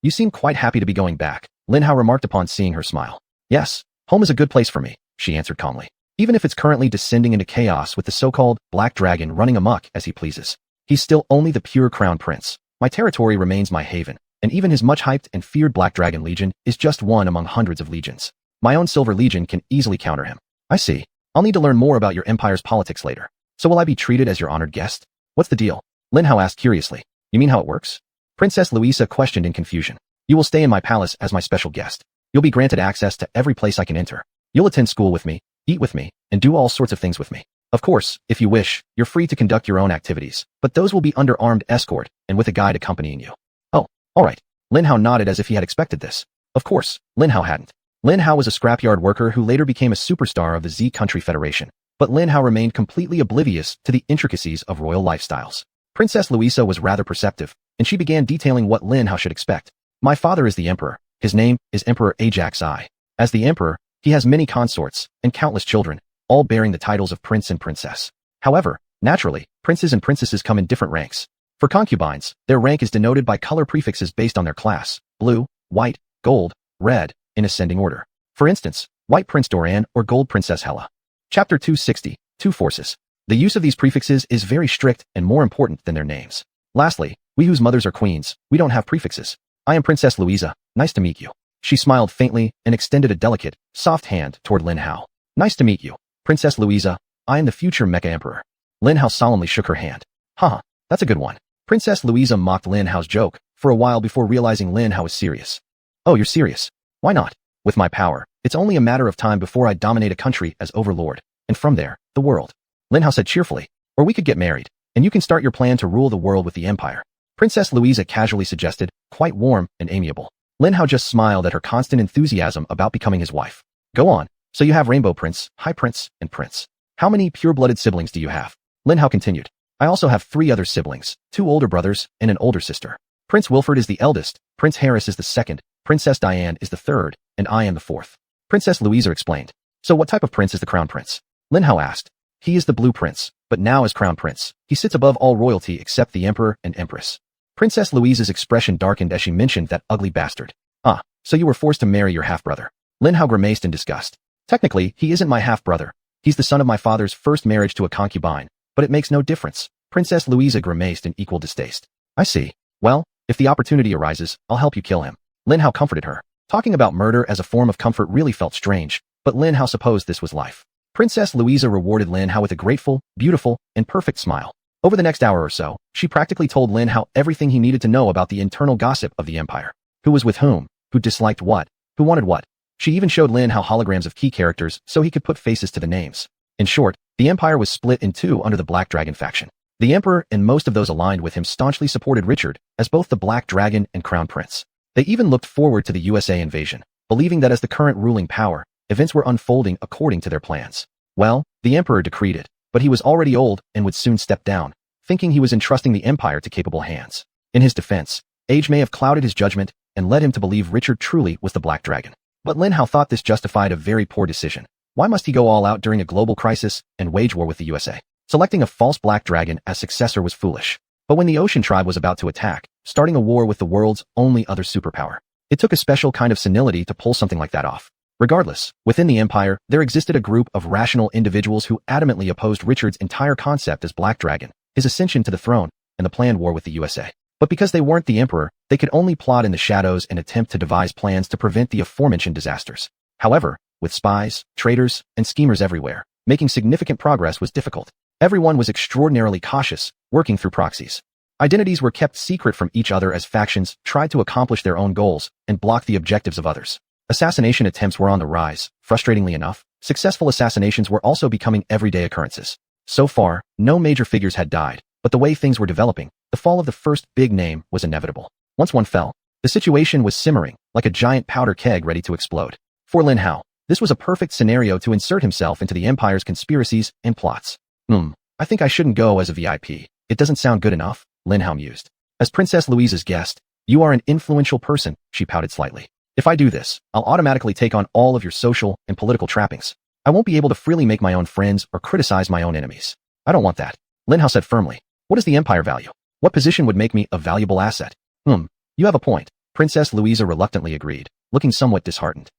You seem quite happy to be going back, Lin Hao remarked upon seeing her smile. Yes, home is a good place for me, she answered calmly. Even if it's currently descending into chaos with the so-called Black Dragon running amok as he pleases. He's still only the pure crown prince. My territory remains my haven, and even his much-hyped and feared Black Dragon Legion is just one among hundreds of legions. My own Silver Legion can easily counter him. I see. I'll need to learn more about your empire's politics later. So will I be treated as your honored guest? What's the deal? Lin Hao asked curiously. You mean how it works? Princess Louisa questioned in confusion. You will stay in my palace as my special guest. You'll be granted access to every place I can enter. You'll attend school with me, eat with me, and do all sorts of things with me. Of course, if you wish, you're free to conduct your own activities, but those will be under armed escort and with a guide accompanying you. Oh, all right. Lin Hao nodded as if he had expected this. Of course, Lin Hao hadn't. Lin Hao was a scrapyard worker who later became a superstar of the Z Country Federation, but Lin Hao remained completely oblivious to the intricacies of royal lifestyles. Princess Louisa was rather perceptive, and she began detailing what Lin Hao should expect. My father is the emperor. His name is Emperor Ajax I. As the emperor, he has many consorts and countless children, all bearing the titles of prince and princess. However, naturally, princes and princesses come in different ranks. For concubines, their rank is denoted by color prefixes based on their class: blue, white, gold, red, in ascending order. For instance, White Prince Doran or Gold Princess Hela. Chapter 260, Two Forces. The use of these prefixes is very strict and more important than their names. Lastly, we whose mothers are queens, we don't have prefixes. I am Princess Louisa, nice to meet you. She smiled faintly and extended a delicate, soft hand toward Lin Hao. Nice to meet you, Princess Louisa. I am the future Mecha Emperor. Lin Hao solemnly shook her hand. Haha, that's a good one. Princess Louisa mocked Lin Hao's joke for a while before realizing Lin Hao was serious. Oh, you're serious? Why not? With my power, it's only a matter of time before I dominate a country as overlord, and from there, the world. Lin Hao said cheerfully. Or we could get married, and you can start your plan to rule the world with the empire. Princess Louisa casually suggested, quite warm and amiable. Lin Hao just smiled at her constant enthusiasm about becoming his wife. Go on. So you have Rainbow Prince, High Prince, and Prince. How many pure-blooded siblings do you have? Lin Hao continued. I also have 3 other siblings, 2 older brothers, and an older sister. Prince Wilford is the eldest, Prince Harris is the second, Princess Diane is the third, and I am the fourth. Princess Louisa explained. So what type of prince is the crown prince? Lin Hao asked. He is the blue prince, but now as crown prince, he sits above all royalty except the emperor and empress. Princess Louisa's expression darkened as she mentioned that ugly bastard. Ah, so you were forced to marry your half-brother. Lin Hao grimaced in disgust. Technically, he isn't my half-brother. He's the son of my father's first marriage to a concubine, but it makes no difference. Princess Louisa grimaced in equal distaste. I see. Well, if the opportunity arises, I'll help you kill him. Lin Hao comforted her. Talking about murder as a form of comfort really felt strange, but Lin Hao supposed this was life. Princess Louisa rewarded Lin Hao with a grateful, beautiful, and perfect smile. Over the next hour or so, she practically told Lin Hao everything he needed to know about the internal gossip of the empire. Who was with whom, who disliked what, who wanted what. She even showed Lin Hao holograms of key characters so he could put faces to the names. In short, the empire was split in two under the Black Dragon faction. The emperor and most of those aligned with him staunchly supported Richard as both the Black Dragon and Crown Prince. They even looked forward to the USA invasion, believing that as the current ruling power, events were unfolding according to their plans. Well, the emperor decreed it, but he was already old and would soon step down, thinking he was entrusting the empire to capable hands. In his defense, age may have clouded his judgment and led him to believe Richard truly was the Black Dragon. But Lin Hao thought this justified a very poor decision. Why must he go all out during a global crisis and wage war with the USA? Selecting a false Black Dragon as successor was foolish. But when the Ocean Tribe was about to attack, starting a war with the world's only other superpower, it took a special kind of senility to pull something like that off. Regardless, within the empire, there existed a group of rational individuals who adamantly opposed Richard's entire concept as Black Dragon, his ascension to the throne, and the planned war with the USA. But because they weren't the emperor, they could only plot in the shadows and attempt to devise plans to prevent the aforementioned disasters. However, with spies, traitors, and schemers everywhere, making significant progress was difficult. Everyone was extraordinarily cautious, working through proxies. Identities were kept secret from each other as factions tried to accomplish their own goals and block the objectives of others. Assassination attempts were on the rise. Frustratingly enough, successful assassinations were also becoming everyday occurrences. So far, no major figures had died, but the way things were developing, the fall of the first big name was inevitable. Once one fell, the situation was simmering, like a giant powder keg ready to explode. For Lin Hao, this was a perfect scenario to insert himself into the empire's conspiracies and plots. I think I shouldn't go as a VIP. It doesn't sound good enough, Lin Hao mused. As Princess Louisa's guest, you are an influential person, she pouted slightly. If I do this, I'll automatically take on all of your social and political trappings. I won't be able to freely make my own friends or criticize my own enemies. I don't want that, Lin Hao said firmly. What is the empire value? What position would make me a valuable asset? You have a point, Princess Louisa reluctantly agreed, looking somewhat disheartened.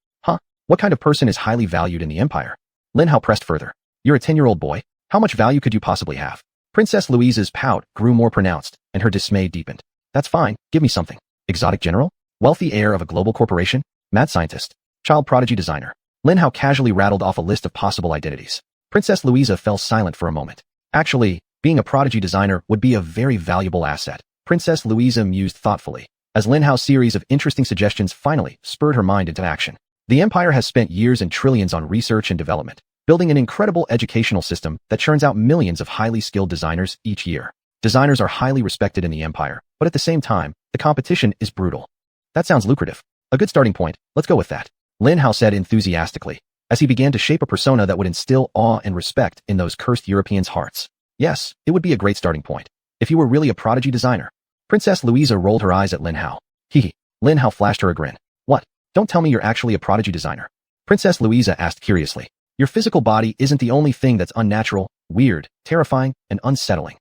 What kind of person is highly valued in the empire? Lin Hao pressed further. You're a 10-year-old boy? How much value could you possibly have? Princess Louisa's pout grew more pronounced, and her dismay deepened. That's fine, give me something. Exotic general? Wealthy heir of a global corporation? Mad scientist? Child prodigy designer? Lin Hao casually rattled off a list of possible identities. Princess Louisa fell silent for a moment. Actually, being a prodigy designer would be a very valuable asset, Princess Louisa mused thoughtfully, as Lin Hao's series of interesting suggestions finally spurred her mind into action. The empire has spent years and trillions on research and development, building an incredible educational system that churns out millions of highly skilled designers each year. Designers are highly respected in the empire, but at the same time, the competition is brutal. That sounds lucrative. A good starting point, let's go with that, Lin Hao said enthusiastically, as he began to shape a persona that would instill awe and respect in those cursed Europeans' hearts. Yes, it would be a great starting point. If you were really a prodigy designer. Princess Louisa rolled her eyes at Lin Hao. Lin Hao flashed her a grin. What? Don't tell me you're actually a prodigy designer. Princess Louisa asked curiously. Your physical body isn't the only thing that's unnatural, weird, terrifying, and unsettling.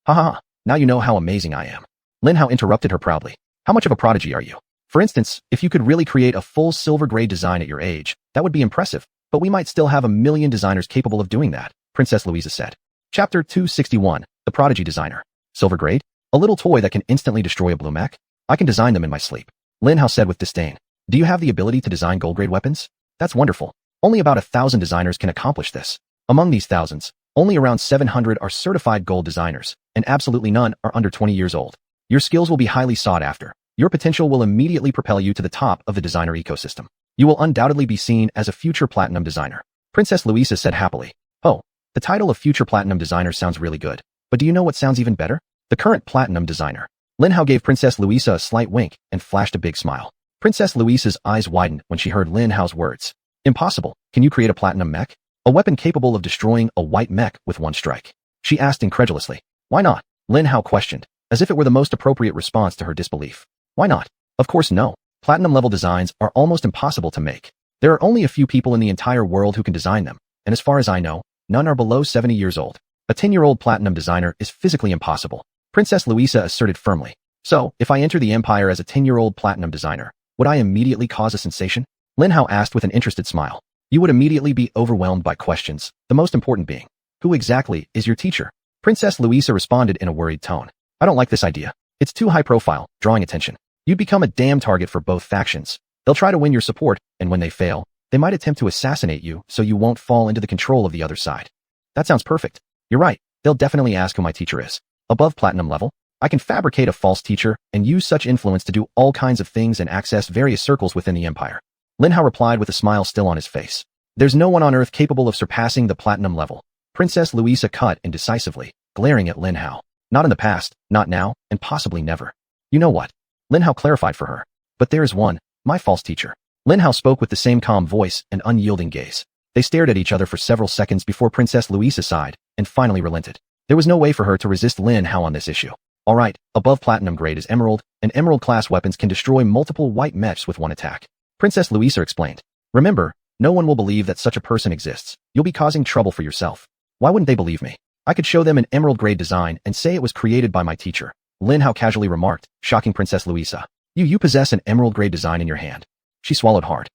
Now you know how amazing I am. Lin Hao interrupted her proudly. How much of a prodigy are you? For instance, if you could really create a full silver gray design at your age, that would be impressive, but we might still have a million designers capable of doing that, Princess Louisa said. Chapter 261, The Prodigy Designer. Silver grade? A little toy that can instantly destroy a blue mech? I can design them in my sleep, Lin Hao said with disdain. Do you have the ability to design gold-grade weapons? That's wonderful. Only about 1,000 designers can accomplish this. Among these thousands, only around 700 are certified gold designers, and absolutely none are under 20 years old. Your skills will be highly sought after. Your potential will immediately propel you to the top of the designer ecosystem. You will undoubtedly be seen as a future platinum designer, Princess Louisa said happily. Oh, the title of future platinum designer sounds really good, but do you know what sounds even better? The current platinum designer. Lin Hao gave Princess Louisa a slight wink and flashed a big smile. Princess Louisa's eyes widened when she heard Lin Hao's words. Impossible. Can you create a platinum mech? A weapon capable of destroying a white mech with one strike? She asked incredulously. Why not? Lin Hao questioned, as if it were the most appropriate response to her disbelief. Why not? Of course no. Platinum-level designs are almost impossible to make. There are only a few people in the entire world who can design them, and as far as I know, none are below 70 years old. A 10-year-old platinum designer is physically impossible, Princess Louisa asserted firmly. So, if I enter the empire as a 10-year-old platinum designer, would I immediately cause a sensation? Lin Hao asked with an interested smile. You would immediately be overwhelmed by questions, the most important being, who exactly is your teacher? Princess Louisa responded in a worried tone. I don't like this idea. It's too high profile, drawing attention. You'd become a damn target for both factions. They'll try to win your support, and when they fail, they might attempt to assassinate you so you won't fall into the control of the other side. That sounds perfect. You're right. They'll definitely ask who my teacher is. Above platinum level? I can fabricate a false teacher and use such influence to do all kinds of things and access various circles within the empire. Lin Hao replied with a smile still on his face. There's no one on Earth capable of surpassing the platinum level. Princess Louisa cut indecisively, glaring at Lin Hao. Not in the past, not now, and possibly never. You know what? Lin Hao clarified for her. But there is one, my false teacher. Lin Hao spoke with the same calm voice and unyielding gaze. They stared at each other for several seconds before Princess Louisa sighed, and finally relented. There was no way for her to resist Lin Hao on this issue. Alright, above platinum grade is Emerald, and Emerald-class weapons can destroy multiple white mechs with one attack. Princess Louisa explained. Remember, no one will believe that such a person exists. You'll be causing trouble for yourself. Why wouldn't they believe me? I could show them an emerald-grade design and say it was created by my teacher. Lin Hao casually remarked, shocking Princess Louisa. You possess an emerald-grade design in your hand. She swallowed hard.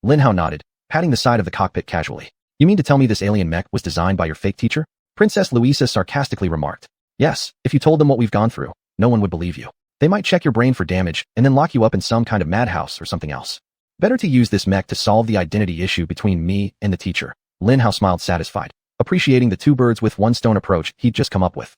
Lin Hao nodded, patting the side of the cockpit casually. You mean to tell me this alien mech was designed by your fake teacher? Princess Louisa sarcastically remarked. Yes, if you told them what we've gone through, no one would believe you. They might check your brain for damage and then lock you up in some kind of madhouse or something else. Better to use this mech to solve the identity issue between me and the teacher. Lin Hao smiled satisfied, appreciating the two birds with one stone approach he'd just come up with.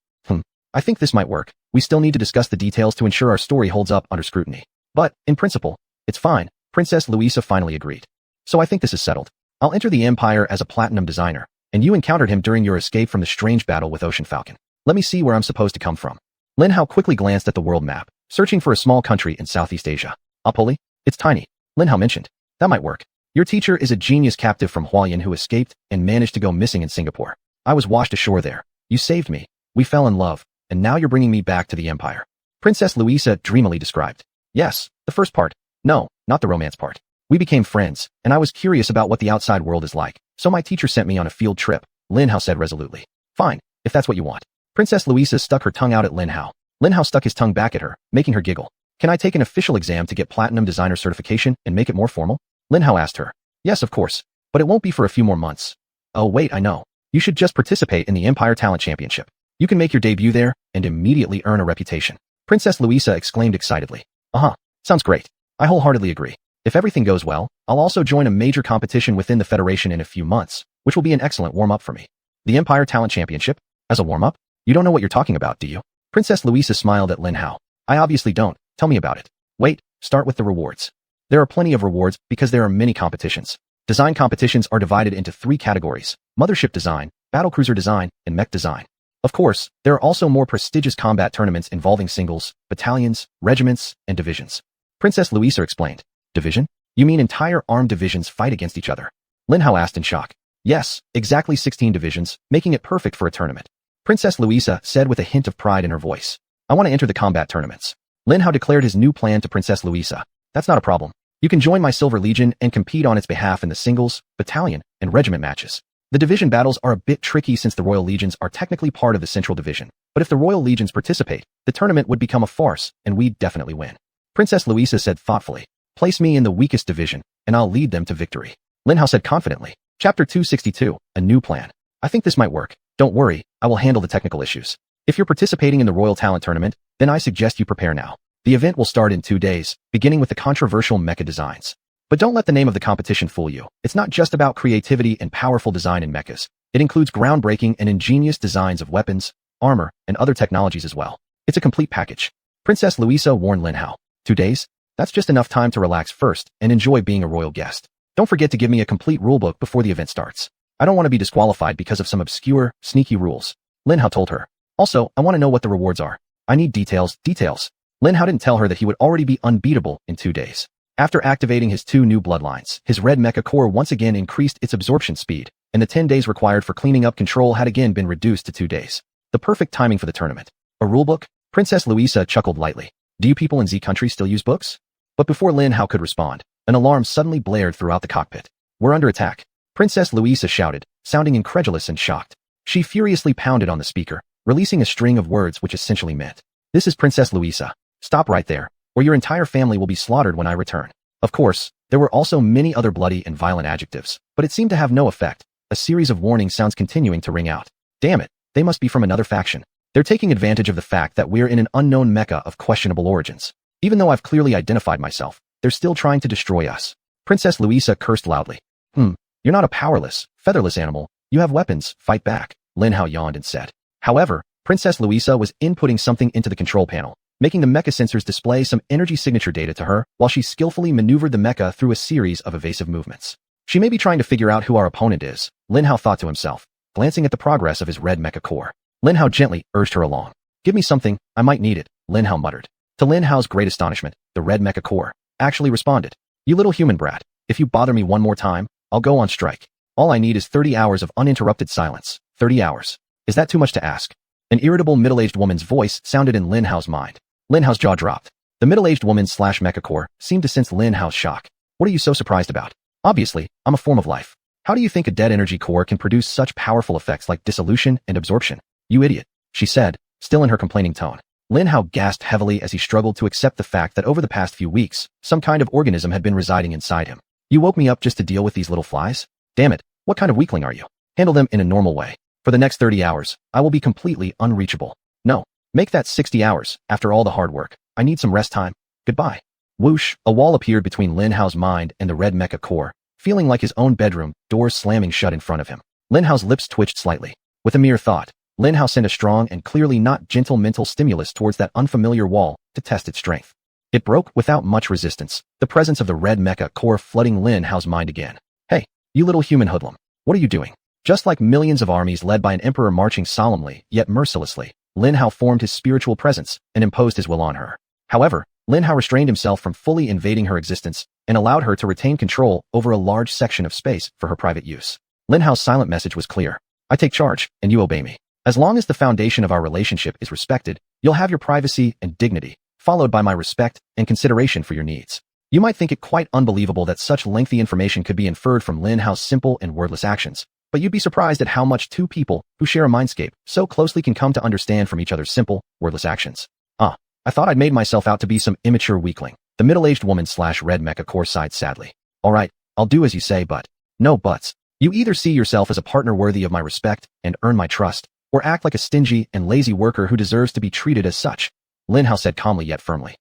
I think this might work. We still need to discuss the details to ensure our story holds up under scrutiny. But, in principle, it's fine. Princess Louisa finally agreed. So I think this is settled. I'll enter the Empire as a platinum designer, and you encountered him during your escape from the strange battle with Ocean Falcon. Let me see where I'm supposed to come from. Lin Hao quickly glanced at the world map, searching for a small country in Southeast Asia. Apoli? It's tiny. Lin Hao mentioned. That might work. Your teacher is a genius captive from Xuanyuan who escaped and managed to go missing in Singapore. I was washed ashore there. You saved me. We fell in love, and now you're bringing me back to the Empire. Princess Louisa dreamily described. Yes, the first part. No, not the romance part. We became friends, and I was curious about what the outside world is like, so my teacher sent me on a field trip, Lin Hao said resolutely. Fine, if that's what you want. Princess Louisa stuck her tongue out at Lin Hao. Lin Hao stuck his tongue back at her, making her giggle. Can I take an official exam to get platinum designer certification and make it more formal? Lin Hao asked her. Yes, of course, but it won't be for a few more months. Oh wait, I know. You should just participate in the Empire Talent Championship. You can make your debut there and immediately earn a reputation. Princess Louisa exclaimed excitedly. Sounds great. I wholeheartedly agree. If everything goes well, I'll also join a major competition within the Federation in a few months, which will be an excellent warm-up for me. The Empire Talent Championship? As a warm-up? You don't know what you're talking about, do you? Princess Louisa smiled at Lin Hao. I obviously don't. Tell me about it. Wait, start with the rewards. There are plenty of rewards because there are many competitions. Design competitions are divided into 3 categories: mothership design, battlecruiser design, and mech design. Of course, there are also more prestigious combat tournaments involving singles, battalions, regiments, and divisions. Princess Louisa explained. Division? You mean entire armed divisions fight against each other? Lin Hao asked in shock. Yes, exactly 16 divisions, making it perfect for a tournament. Princess Louisa said with a hint of pride in her voice. I want to enter the combat tournaments. Lin Hao declared his new plan to Princess Louisa. That's not a problem. You can join my Silver Legion and compete on its behalf in the singles, battalion, and regiment matches. The division battles are a bit tricky since the Royal Legions are technically part of the Central Division, but if the Royal Legions participate, the tournament would become a farce, and we'd definitely win. Princess Louisa said thoughtfully. Place me in the weakest division, and I'll lead them to victory. Lin Hao said confidently. Chapter 262, A New Plan. I think this might work. Don't worry, I will handle the technical issues. If you're participating in the Royal Talent Tournament, then I suggest you prepare now. The event will start in 2 days, beginning with the controversial mecha designs. But don't let the name of the competition fool you. It's not just about creativity and powerful design in mechas. It includes groundbreaking and ingenious designs of weapons, armor, and other technologies as well. It's a complete package. Princess Louisa warned Lin Hao. 2 days? That's just enough time to relax first and enjoy being a royal guest. Don't forget to give me a complete rulebook before the event starts. I don't want to be disqualified because of some obscure, sneaky rules. Lin Hao told her. Also, I want to know what the rewards are. I need details. Lin Hao didn't tell her that he would already be unbeatable in 2 days. After activating his 2 new bloodlines, his red mecha core once again increased its absorption speed, and the 10 days required for cleaning up control had again been reduced to 2 days. The perfect timing for the tournament. A rulebook? Princess Louisa chuckled lightly. Do you people in Z country still use books? But before Lin Hao could respond, an alarm suddenly blared throughout the cockpit. We're under attack. Princess Louisa shouted, sounding incredulous and shocked. She furiously pounded on the speaker, releasing a string of words which essentially meant, "This is Princess Louisa. Stop right there, or your entire family will be slaughtered when I return." Of course, there were also many other bloody and violent adjectives, but it seemed to have no effect, a series of warning sounds continuing to ring out. Damn it, they must be from another faction. They're taking advantage of the fact that we're in an unknown mecha of questionable origins. Even though I've clearly identified myself, they're still trying to destroy us. Princess Louisa cursed loudly. You're not a powerless, featherless animal. You have weapons, fight back. Lin Hao yawned and said. However, Princess Louisa was inputting something into the control panel, making the mecha sensors display some energy signature data to her while she skillfully maneuvered the mecha through a series of evasive movements. She may be trying to figure out who our opponent is, Lin Hao thought to himself, glancing at the progress of his red mecha core. Lin Hao gently urged her along. Give me something, I might need it, Lin Hao muttered. To Lin Hao's great astonishment, the red mecha core actually responded. You little human brat, if you bother me one more time, I'll go on strike. All I need is 30 hours of uninterrupted silence. 30 hours. Is that too much to ask? An irritable middle-aged woman's voice sounded in Lin Hao's mind. Lin Hao's jaw dropped. The middle-aged woman/mecha core seemed to sense Lin Hao's shock. What are you so surprised about? Obviously, I'm a form of life. How do you think a dead energy core can produce such powerful effects like dissolution and absorption? You idiot, she said, still in her complaining tone. Lin Hao gasped heavily as he struggled to accept the fact that over the past few weeks, some kind of organism had been residing inside him. You woke me up just to deal with these little flies? Damn it, what kind of weakling are you? Handle them in a normal way. For the next 30 hours, I will be completely unreachable. No, make that 60 hours, after all the hard work. I need some rest time. Goodbye. Whoosh, a wall appeared between Lin Hao's mind and the red mecha core, feeling like his own bedroom, doors slamming shut in front of him. Lin Hao's lips twitched slightly. With a mere thought, Lin Hao sent a strong and clearly not gentle mental stimulus towards that unfamiliar wall to test its strength. It broke without much resistance, the presence of the red mecha core flooding Lin Hao's mind again. Hey, you little human hoodlum. What are you doing? Just like millions of armies led by an emperor marching solemnly, yet mercilessly, Lin Hao formed his spiritual presence and imposed his will on her. However, Lin Hao restrained himself from fully invading her existence and allowed her to retain control over a large section of space for her private use. Lin Hao's silent message was clear. I take charge, and you obey me. As long as the foundation of our relationship is respected, you'll have your privacy and dignity, followed by my respect and consideration for your needs. You might think it quite unbelievable that such lengthy information could be inferred from Lin Hao's simple and wordless actions, but you'd be surprised at how much two people who share a mindscape so closely can come to understand from each other's simple, wordless actions. I thought I'd made myself out to be some immature weakling. The middle-aged woman/red mecha core sighed sadly. All right, I'll do as you say, but no buts. You either see yourself as a partner worthy of my respect and earn my trust, or act like a stingy and lazy worker who deserves to be treated as such. Lin Hao said calmly yet firmly.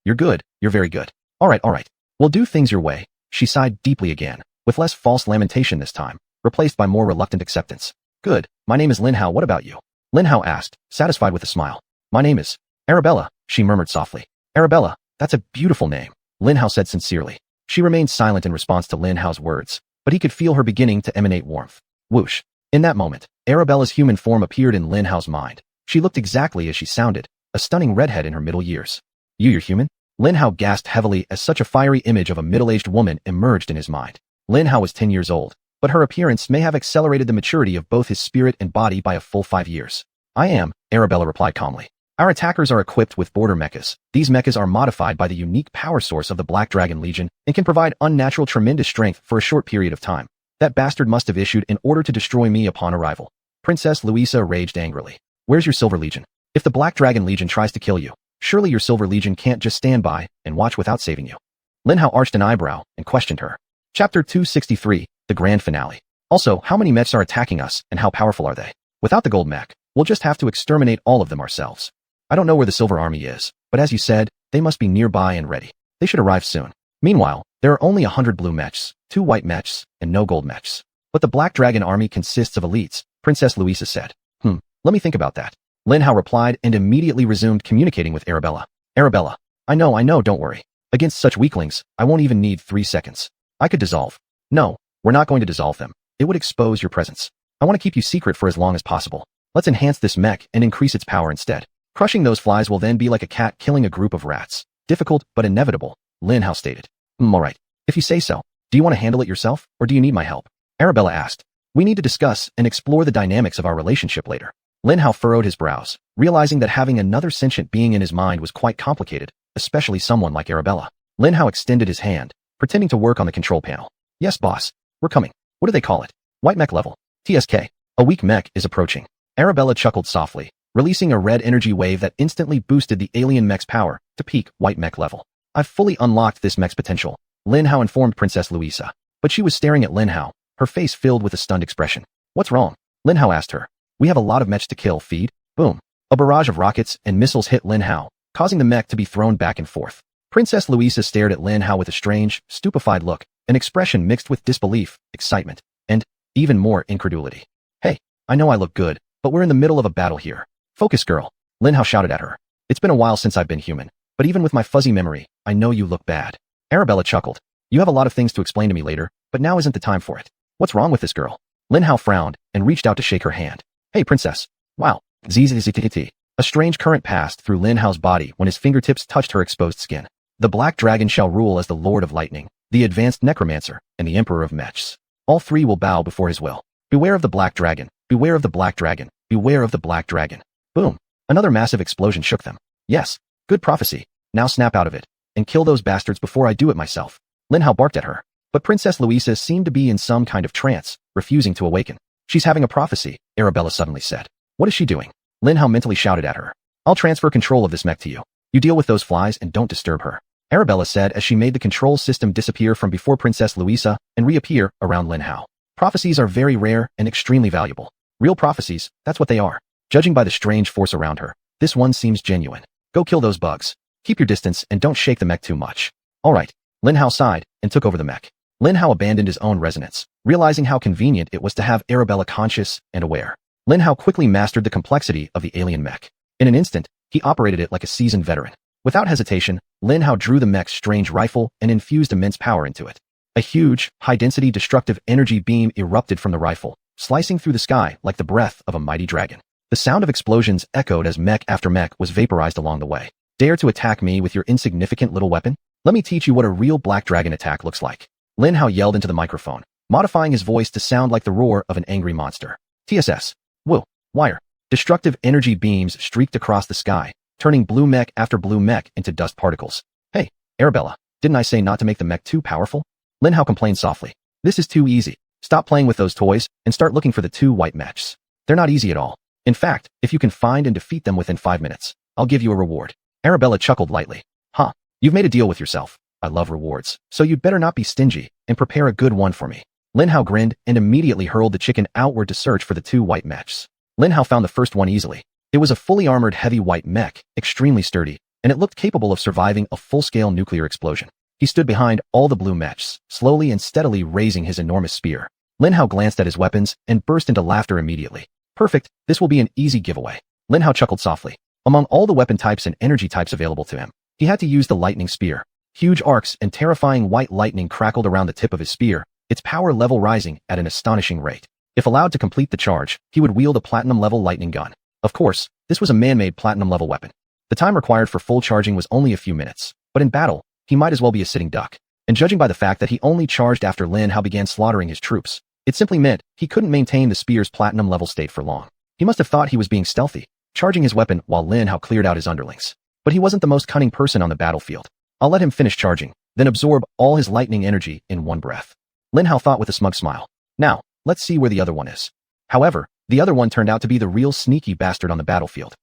You're good, you're very good. All right. We'll do things your way. She sighed deeply again, with less false lamentation this time, replaced by more reluctant acceptance. Good, my name is Lin Hao, what about you? Lin Hao asked, satisfied with a smile. My name is Arabella, she murmured softly. Arabella, that's a beautiful name, Lin Hao said sincerely. She remained silent in response to Lin Hao's words, but he could feel her beginning to emanate warmth. Whoosh. In that moment, Arabella's human form appeared in Lin Hao's mind. She looked exactly as she sounded, a stunning redhead in her middle years. You're human? Lin Hao gasped heavily as such a fiery image of a middle-aged woman emerged in his mind. Lin Hao was 10 years old, but her appearance may have accelerated the maturity of both his spirit and body by a full 5 years. I am, Arabella replied calmly. Our attackers are equipped with border mechas. These mechas are modified by the unique power source of the Black Dragon Legion and can provide unnatural tremendous strength for a short period of time. That bastard must have issued an order to destroy me upon arrival. Princess Louisa raged angrily. Where's your Silver Legion? If the Black Dragon Legion tries to kill you, surely your Silver Legion can't just stand by and watch without saving you. Lin Hao arched an eyebrow and questioned her. Chapter 263, the grand finale. Also, how many mechs are attacking us and how powerful are they? Without the gold mech, we'll just have to exterminate all of them ourselves. I don't know where the Silver Army is, but as you said, they must be nearby and ready. They should arrive soon. Meanwhile, there are only 100 blue mechs, 2 white mechs, and no gold mechs. But the Black Dragon Army consists of elites, Princess Louisa said. Let me think about that. Lin Hao replied and immediately resumed communicating with Arabella. Arabella, I know, don't worry. Against such weaklings, I won't even need 3 seconds. I could dissolve. No, we're not going to dissolve them. It would expose your presence. I want to keep you secret for as long as possible. Let's enhance this mech and increase its power instead. Crushing those flies will then be like a cat killing a group of rats. Difficult, but inevitable, Lin Hao stated. Alright, if you say so. Do you want to handle it yourself, or do you need my help? Arabella asked. We need to discuss and explore the dynamics of our relationship later. Lin Hao furrowed his brows, realizing that having another sentient being in his mind was quite complicated, especially someone like Arabella. Lin Hao extended his hand, pretending to work on the control panel. Yes, boss. We're coming. What do they call it? White mech level. TSK. A weak mech is approaching. Arabella chuckled softly, releasing a red energy wave that instantly boosted the alien mech's power to peak white mech level. I've fully unlocked this mech's potential, Lin Hao informed Princess Louisa. But she was staring at Lin Hao, her face filled with a stunned expression. What's wrong? Lin Hao asked her. We have a lot of mechs to kill, feed. Boom. A barrage of rockets and missiles hit Lin Hao, causing the mech to be thrown back and forth. Princess Louisa stared at Lin Hao with a strange, stupefied look, an expression mixed with disbelief, excitement, and even more incredulity. Hey, I know I look good, but we're in the middle of a battle here. Focus, girl. Lin Hao shouted at her. It's been a while since I've been human, but even with my fuzzy memory, I know you look bad. Arabella chuckled. You have a lot of things to explain to me later, but now isn't the time for it. What's wrong with this girl? Lin Hao frowned and reached out to shake her hand. Hey, princess. Wow. Zzzt. A strange current passed through Lin Hao's body when his fingertips touched her exposed skin. The black dragon shall rule as the Lord of Lightning, the advanced necromancer, and the Emperor of Mechs. All three will bow before his will. Beware of the black dragon. Beware of the black dragon. Beware of the black dragon. Boom. Another massive explosion shook them. Yes. Good prophecy. Now snap out of it. And kill those bastards before I do it myself. Lin Hao barked at her. But Princess Louisa seemed to be in some kind of trance, refusing to awaken. She's having a prophecy, Arabella suddenly said. What is she doing? Lin Hao mentally shouted at her. I'll transfer control of this mech to you. You deal with those flies and don't disturb her. Arabella said as she made the control system disappear from before Princess Louisa and reappear around Lin Hao. Prophecies are very rare and extremely valuable. Real prophecies, that's what they are. Judging by the strange force around her, this one seems genuine. Go kill those bugs. Keep your distance and don't shake the mech too much. Alright. Lin Hao sighed and took over the mech. Lin Hao abandoned his own resonance, realizing how convenient it was to have Arabella conscious and aware. Lin Hao quickly mastered the complexity of the alien mech. In an instant, he operated it like a seasoned veteran. Without hesitation, Lin Hao drew the mech's strange rifle and infused immense power into it. A huge, high-density destructive energy beam erupted from the rifle, slicing through the sky like the breath of a mighty dragon. The sound of explosions echoed as mech after mech was vaporized along the way. Dare to attack me with your insignificant little weapon? Let me teach you what a real black dragon attack looks like. Lin Hao yelled into the microphone, modifying his voice to sound like the roar of an angry monster. TSS. Woo. Wire. Destructive energy beams streaked across the sky, turning blue mech after blue mech into dust particles. Hey, Arabella, didn't I say not to make the mech too powerful? Lin Hao complained softly. This is too easy. Stop playing with those toys and start looking for the two white mechs. They're not easy at all. In fact, if you can find and defeat them within 5 minutes, I'll give you a reward. Arabella chuckled lightly. Huh. You've made a deal with yourself. I love rewards, so you'd better not be stingy and prepare a good one for me. Lin Hao grinned and immediately hurled the chicken outward to search for the two white mechs. Lin Hao found the first one easily. It was a fully armored heavy white mech, extremely sturdy, and it looked capable of surviving a full-scale nuclear explosion. He stood behind all the blue mechs, slowly and steadily raising his enormous spear. Lin Hao glanced at his weapons and burst into laughter immediately. Perfect, this will be an easy giveaway. Lin Hao chuckled softly. Among all the weapon types and energy types available to him, he had to use the lightning spear. Huge arcs and terrifying white lightning crackled around the tip of his spear, its power level rising at an astonishing rate. If allowed to complete the charge, he would wield a platinum-level lightning gun. Of course, this was a man-made platinum-level weapon. The time required for full charging was only a few minutes, but in battle, he might as well be a sitting duck. And judging by the fact that he only charged after Lin Hao began slaughtering his troops, it simply meant he couldn't maintain the spear's platinum-level state for long. He must have thought he was being stealthy, charging his weapon while Lin Hao cleared out his underlings. But he wasn't the most cunning person on the battlefield. I'll let him finish charging, then absorb all his lightning energy in one breath. Lin Hao thought with a smug smile. Now, let's see where the other one is. However, the other one turned out to be the real sneaky bastard on the battlefield.